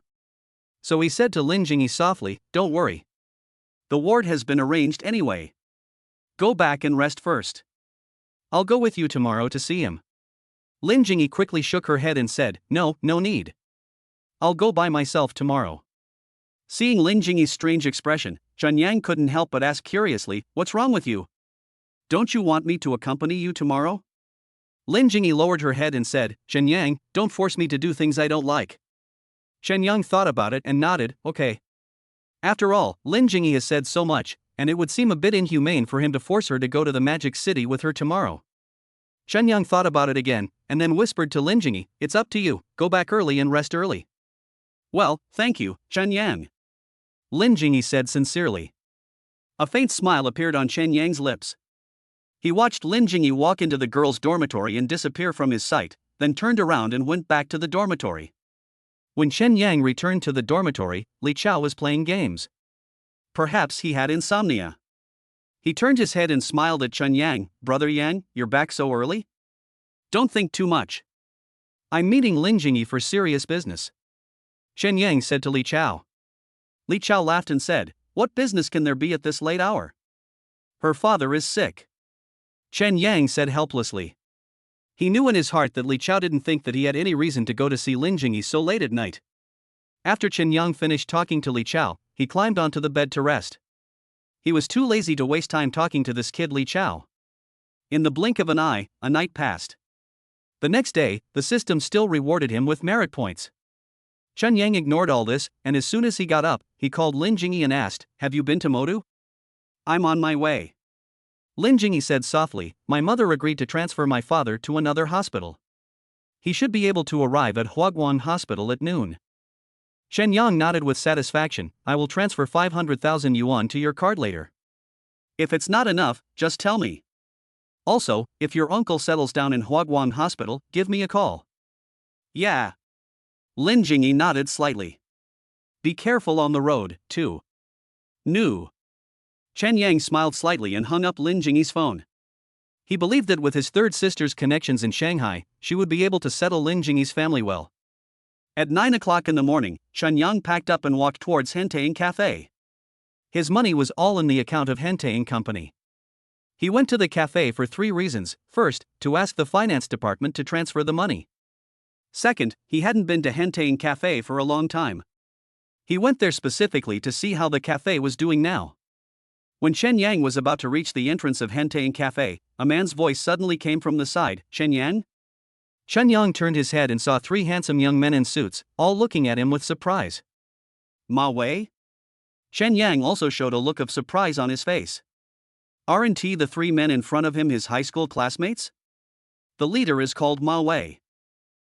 So he said to Lin Jingyi softly, don't worry. The ward has been arranged anyway. Go back and rest first. I'll go with you tomorrow to see him. Lin Jingyi quickly shook her head and said, no need. I'll go by myself tomorrow. Seeing Lin Jingyi's strange expression, Chen Yang couldn't help but ask curiously, what's wrong with you? Don't you want me to accompany you tomorrow? Lin Jingyi lowered her head and said, Chen Yang, don't force me to do things I don't like. Chen Yang thought about it and nodded, okay. After all, Lin Jingyi has said so much, and it would seem a bit inhumane for him to force her to go to the Magic City with her tomorrow. Chen Yang thought about it again, and then whispered to Lin Jingyi, it's up to you, go back early and rest early. Well, thank you, Chen Yang. Lin Jingyi said sincerely. A faint smile appeared on Chen Yang's lips. He watched Lin Jingyi walk into the girls' dormitory and disappear from his sight, then turned around and went back to the dormitory. When Chen Yang returned to the dormitory, Li Chao was playing games. Perhaps he had insomnia. He turned his head and smiled at Chen Yang. "Brother Yang, you're back so early? Don't think too much. I'm meeting Lin Jingyi for serious business," Chen Yang said to Li Chao. Li Chao laughed and said, "What business can there be at this late hour? Her father is sick," Chen Yang said helplessly. He knew in his heart that Li Chao didn't think that he had any reason to go to see Lin Jingyi so late at night. After Chen Yang finished talking to Li Chao, he climbed onto the bed to rest. He was too lazy to waste time talking to this kid Li Chao. In the blink of an eye, a night passed. The next day, the system still rewarded him with merit points. Chen Yang ignored all this, and as soon as he got up, he called Lin Jingyi and asked, "Have you been to Modu?" "I'm on my way," Lin Jingyi said softly. "My mother agreed to transfer my father to another hospital. He should be able to arrive at Huaguan Hospital at noon." Chen Yang nodded with satisfaction. "I will transfer 500,000 yuan to your card later. If it's not enough, just tell me. Also, if your uncle settles down in Huaguan Hospital, give me a call." "Yeah." Lin Jingyi nodded slightly. "Be careful on the road, too." "No." Chen Yang smiled slightly and hung up Lin Jingyi's phone. He believed that with his third sister's connections in Shanghai, she would be able to settle Lin Jingyi's family well. At 9 o'clock in the morning, Chen Yang packed up and walked towards Hentaying Cafe. His money was all in the account of Hentaying Company. He went to the cafe for 3 reasons. First, to ask the finance department to transfer the money. Second, he hadn't been to Hentaying Cafe for a long time. He went there specifically to see how the cafe was doing now. When Chen Yang was about to reach the entrance of Hentaying Cafe, a man's voice suddenly came from the side. "Chen Yang?" Chen Yang turned his head and saw 3 handsome young men in suits, all looking at him with surprise. "Ma Wei?" Chen Yang also showed a look of surprise on his face. Aren't the 3 men in front of him his high school classmates? The leader is called Ma Wei.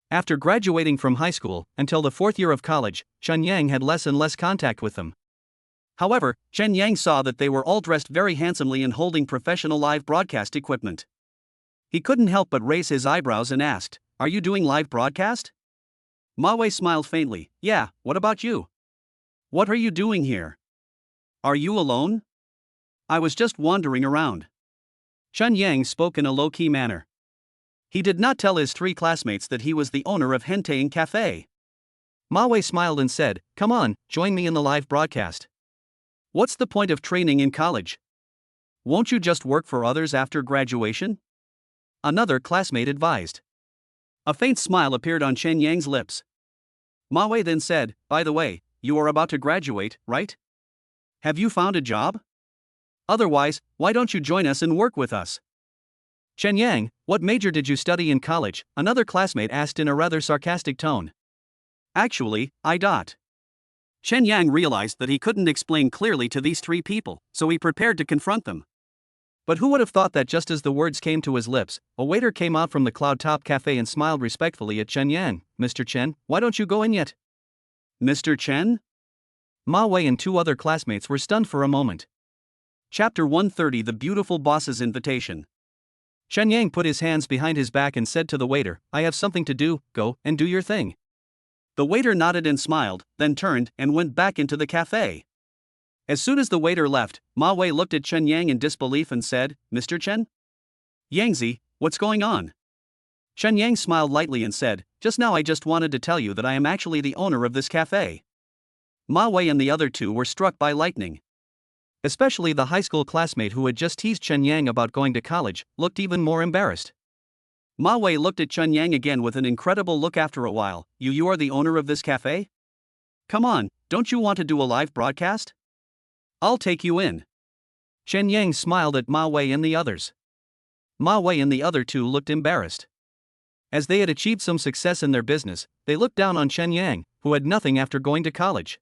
After graduating from high school, until the 4th year of college, Chen Yang had less and less contact with them. However, Chen Yang saw that they were all dressed very handsomely and holding professional live broadcast equipment. He couldn't help but raise his eyebrows and asked, "Are you doing live broadcast?" Ma Wei smiled faintly. "Yeah, what about you? What are you doing here? Are you alone?" "I was just wandering around." Chen Yang spoke in a low-key manner. He did not tell his 3 classmates that he was the owner of Hentaying Cafe. Ma Wei smiled and said, "Come on, join me in the live broadcast. What's the point of training in college? Won't you just work for others after graduation?" Another classmate advised. A faint smile appeared on Chen Yang's lips. Ma Wei then said, "By the way, you are about to graduate, right? Have you found a job? Otherwise, why don't you join us and work with us?" "Chen Yang, what major did you study in college?" another classmate asked in a rather sarcastic tone. "Actually, I dot." Chen Yang realized that he couldn't explain clearly to these 3 people, so he prepared to confront them. But who would have thought that just as the words came to his lips, a waiter came out from the Cloud Top Cafe and smiled respectfully at Chen Yang. "Mr. Chen, why don't you go in yet?" "Mr. Chen?" Ma Wei and 2 other classmates were stunned for a moment. Chapter 130: The Beautiful Boss's Invitation. Chen Yang put his hands behind his back and said to the waiter, "I have something to do, go and do your thing." The waiter nodded and smiled, then turned and went back into the cafe. As soon as the waiter left, Ma Wei looked at Chen Yang in disbelief and said, "Mr. Chen? Yangzi, what's going on?" Chen Yang smiled lightly and said, "Just now I just wanted to tell you that I am actually the owner of this cafe." Ma Wei and the other 2 were struck by lightning. Especially the high school classmate who had just teased Chen Yang about going to college, looked even more embarrassed. Ma Wei looked at Chen Yang again with an incredible look after a while. You are the owner of this cafe? Come on, don't you want to do a live broadcast? I'll take you in." Chen Yang smiled at Ma Wei and the others. Ma Wei and the other 2 looked embarrassed. As they had achieved some success in their business, they looked down on Chen Yang, who had nothing after going to college.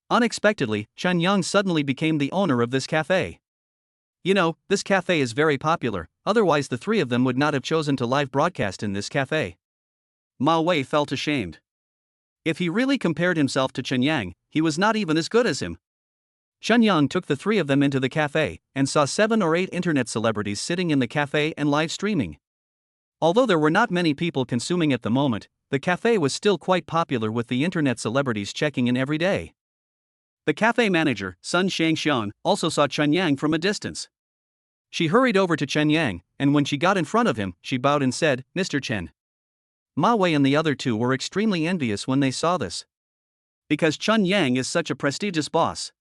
Unexpectedly, Chen Yang suddenly became the owner of this cafe. "You know, this cafe is very popular, otherwise the 3 of them would not have chosen to live broadcast in this cafe." Ma Wei felt ashamed. If he really compared himself to Chen Yang, he was not even as good as him. Chen Yang took the three of them into the cafe, and saw 7 or 8 internet celebrities sitting in the cafe and live streaming. Although there were not many people consuming at the moment, the cafe was still quite popular with the internet celebrities checking in every day. The cafe manager, Sun Shangxian, also saw Chen Yang from a distance. She hurried over to Chen Yang, and when she got in front of him, she bowed and said, "Mr. Chen." Ma Wei and the other two were extremely envious when they saw this. Because Chen Yang is such a prestigious boss.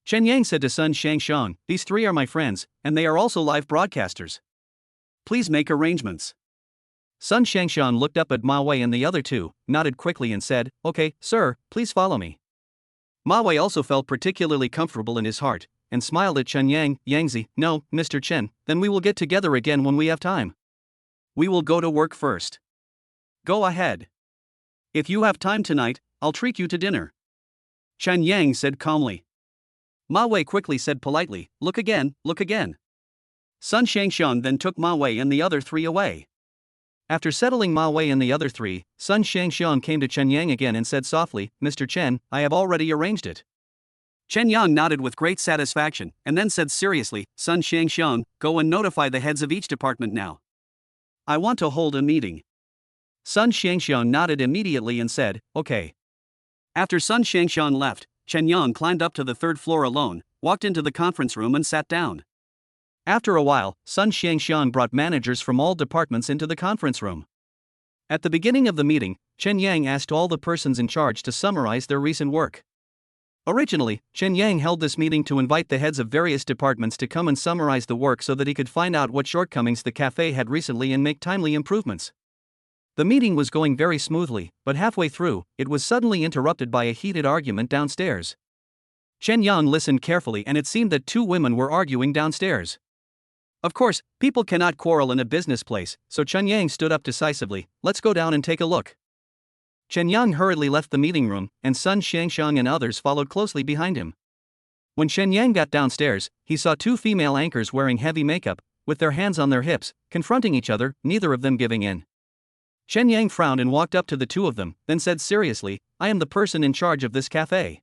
Chen Yang said to Sun Shangxian, "These three are my friends, and they are also live broadcasters. Please make arrangements." Sun Shangxian looked up at Ma Wei and the other two, nodded quickly and said, "Okay, sir, please follow me." Ma Wei also felt particularly comfortable in his heart, and smiled at Chen Yang. "Yangzi, no, Mr. Chen, then we will get together again when we have time. We will go to work first. Go ahead. If you have time tonight, I'll treat you to dinner." Chen Yang said calmly. Ma Wei quickly said politely, look again, look again." Sun Shangxian then took Ma Wei and the other three away. After settling Ma Wei and the other three, Sun Shangxian came to Chen Yang again and said softly, "Mr. Chen, I have already arranged it." Chen Yang nodded with great satisfaction, and then said seriously, "Sun Shangxian, go and notify the heads of each department now. I want to hold a meeting." Sun Shangxian nodded immediately and said, "Okay." After Sun Shangxian left, Chen Yang climbed up to the 3rd floor alone, walked into the conference room and sat down. After a while, Sun Shangxian brought managers from all departments into the conference room. At the beginning of the meeting, Chen Yang asked all the persons in charge to summarize their recent work. Originally, Chen Yang held this meeting to invite the heads of various departments to come and summarize the work so that he could find out what shortcomings the cafe had recently and make timely improvements. The meeting was going very smoothly, but halfway through, it was suddenly interrupted by a heated argument downstairs. Chen Yang listened carefully and it seemed that two women were arguing downstairs. Of course, people cannot quarrel in a business place, so Chen Yang stood up decisively, "Let's go down and take a look." Chen Yang hurriedly left the meeting room, and Sun Shangxiang and others followed closely behind him. When Chen Yang got downstairs, he saw two female anchors wearing heavy makeup, with their hands on their hips, confronting each other, neither of them giving in. Chen Yang frowned and walked up to the two of them, then said seriously, "I am the person in charge of this cafe.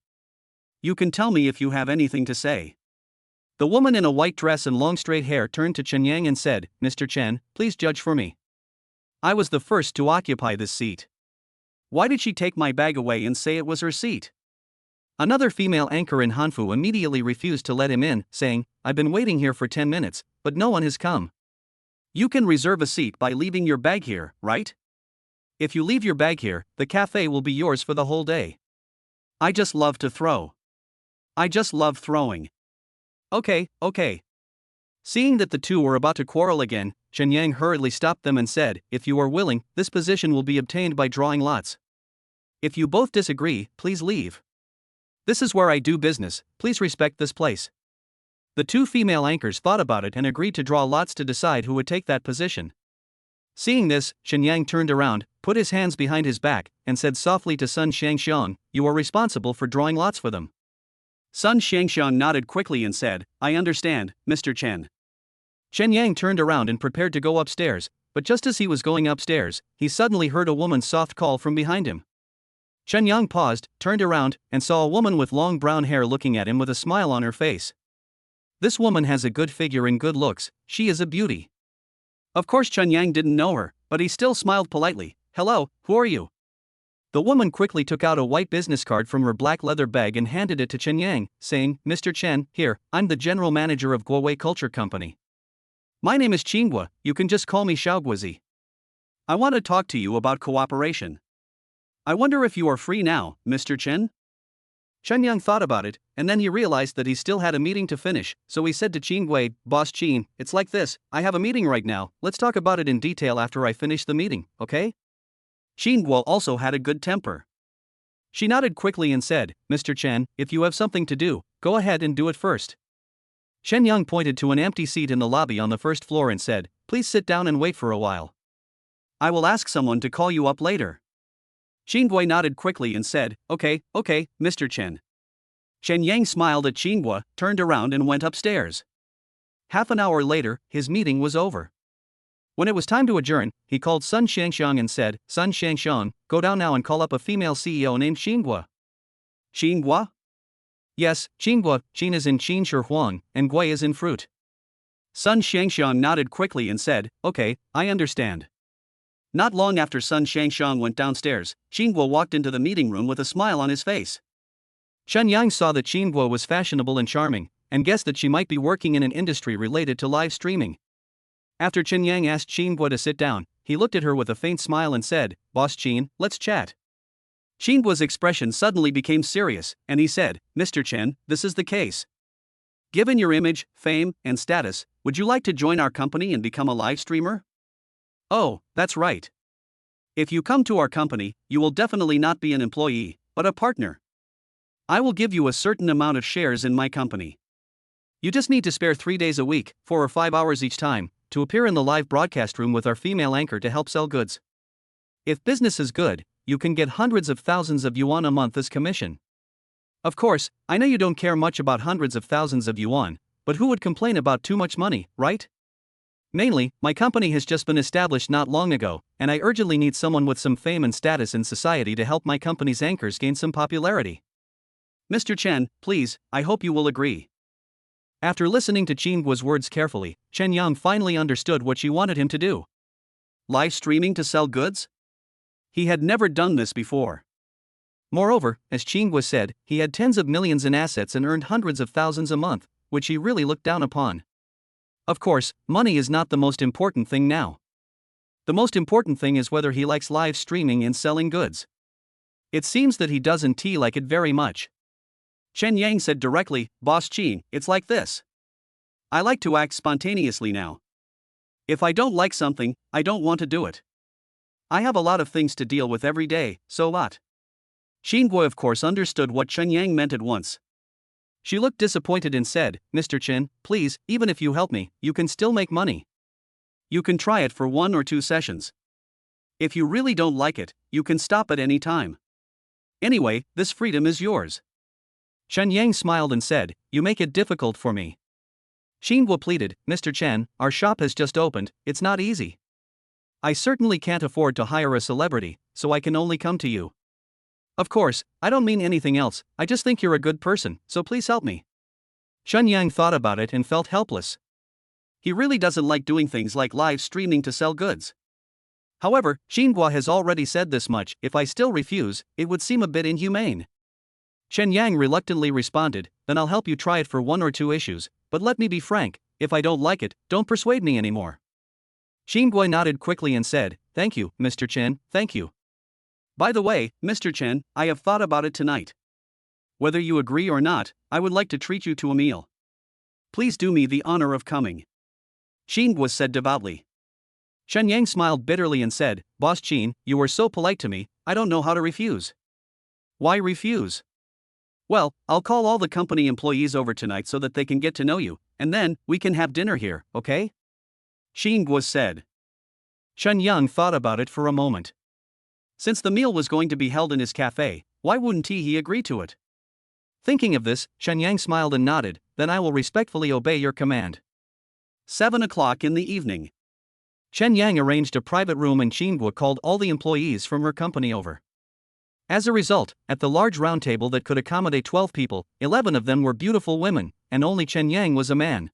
You can tell me if you have anything to say." The woman in a white dress and long straight hair turned to Chen Yang and said, "Mr. Chen, please judge for me. I was the first to occupy this seat. Why did she take my bag away and say it was her seat?" Another female anchor in Hanfu immediately refused to let him in, saying, "I've been waiting here for 10 minutes, but no one has come. You can reserve a seat by leaving your bag here, right? If you leave your bag here, the cafe will be yours for the whole day. I just love to throw. I just love throwing." Okay. Seeing that the two were about to quarrel again, Chen Yang hurriedly stopped them and said, "If you are willing, this position will be obtained by drawing lots. If you both disagree, please leave. This is where I do business, please respect this place." The two female anchors thought about it and agreed to draw lots to decide who would take that position. Seeing this, Chen Yang turned around, put his hands behind his back, and said softly to Sun Shangxiang, "You are responsible for drawing lots for them." Sun Shangxiang nodded quickly and said, "I understand, Mr. Chen." Chen Yang turned around and prepared to go upstairs, but just as he was going upstairs, he suddenly heard a woman's soft call from behind him. Chen Yang paused, turned around, and saw a woman with long brown hair looking at him with a smile on her face. This woman has a good figure and good looks, she is a beauty. Of course Chen Yang didn't know her, but he still smiled politely. "Hello, who are you?" The woman quickly took out a white business card from her black leather bag and handed it to Chen Yang, saying, "Mr. Chen, here, I'm the general manager of Guowei Culture Company. My name is Qinghua, you can just call me Xiaoguozi. I want to talk to you about cooperation. I wonder if you are free now, Mr. Chen?" Chen Yang thought about it, and then he realized that he still had a meeting to finish, so he said to Qinghua, "Boss Qin, it's like this, I have a meeting right now, let's talk about it in detail after I finish the meeting, okay?" Qinghua also had a good temper. She nodded quickly and said, "Mr. Chen, if you have something to do, go ahead and do it first." Chen Yang pointed to an empty seat in the lobby on the 1st floor and said, "Please sit down and wait for a while. I will ask someone to call you up later." Qinghua nodded quickly and said, Okay, Mr. Chen." Chen Yang smiled at Qinghua, turned around and went upstairs. Half an hour later, his meeting was over. When it was time to adjourn, he called Sun Shangxiang and said, "Sun Shangxiang, go down now and call up a female CEO named Qinghua." "Qinghua? Yes, Qinghua, Qin is in Qin Shi Huang, and Gui is in fruit. Sun Shangxiang nodded quickly and said, okay, I understand. Not long after Sun Shangxiang went downstairs, Qinghua walked into the meeting room with a smile on his face. Chen Yang saw that Qinghua was fashionable and charming, and guessed that she might be working in an industry related to live streaming. After Chen Yang asked Qinghua to sit down, he looked at her with a faint smile and said, Boss Qin, let's chat. Qinghua's expression suddenly became serious, and he said, Mr. Chen, this is the case. Given your image, fame, and status, would you like to join our company and become a live streamer? Oh, that's right. If you come to our company, you will definitely not be an employee, but a partner. I will give you a certain amount of shares in my company. You just need to spare 3 days a week, 4 or 5 hours each time, to appear in the live broadcast room with our female anchor to help sell goods. If business is good, you can get hundreds of thousands of yuan a month as commission. Of course, I know you don't care much about hundreds of thousands of yuan, but who would complain about too much money, right? Mainly, my company has just been established not long ago, and I urgently need someone with some fame and status in society to help my company's anchors gain some popularity. Mr. Chen, please, I hope you will agree. After listening to Qingguo's words carefully, Chen Yang finally understood what she wanted him to do. Live streaming to sell goods? He had never done this before. Moreover, as Qinghua said, he had tens of millions in assets and earned hundreds of thousands a month, which he really looked down upon. Of course, money is not the most important thing now. The most important thing is whether he likes live streaming and selling goods. It seems that he doesn't like it very much. Chen Yang said directly, Boss Qin, it's like this. I like to act spontaneously now. If I don't like something, I don't want to do it. I have a lot of things to deal with every day, so what? Qinghua of course understood what Chen Yang meant at once. She looked disappointed and said, Mr. Chen, please, even if you help me, you can still make money. You can try it for 1 or 2 sessions. If you really don't like it, you can stop at any time. Anyway, this freedom is yours. Chen Yang smiled and said, you make it difficult for me. Qinghua pleaded, Mr. Chen, our shop has just opened, it's not easy. I certainly can't afford to hire a celebrity, so I can only come to you. Of course, I don't mean anything else, I just think you're a good person, so please help me. Chen Yang thought about it and felt helpless. He really doesn't like doing things like live streaming to sell goods. However, Qinghua has already said this much, if I still refuse, it would seem a bit inhumane. Chen Yang reluctantly responded, then I'll help you try it for 1 or 2 issues, but let me be frank, if I don't like it, don't persuade me anymore. Qinghua nodded quickly and said, thank you, Mr. Chen, thank you. By the way, Mr. Chen, I have thought about it tonight. Whether you agree or not, I would like to treat you to a meal. Please do me the honor of coming. Qinghua said devoutly. Chen Yang smiled bitterly and said, Boss Qin, you were so polite to me, I don't know how to refuse. Why refuse? Well, I'll call all the company employees over tonight so that they can get to know you, and then, we can have dinner here, okay? Qinghua said. Chen Yang thought about it for a moment. Since the meal was going to be held in his cafe, why wouldn't he agree to it? Thinking of this, Chen Yang smiled and nodded, then I will respectfully obey your command. 7 o'clock in the evening. Chen Yang arranged a private room and Qinghua called all the employees from her company over. As a result, at the large round table that could accommodate 12 people, 11 of them were beautiful women, and only Chen Yang was a man.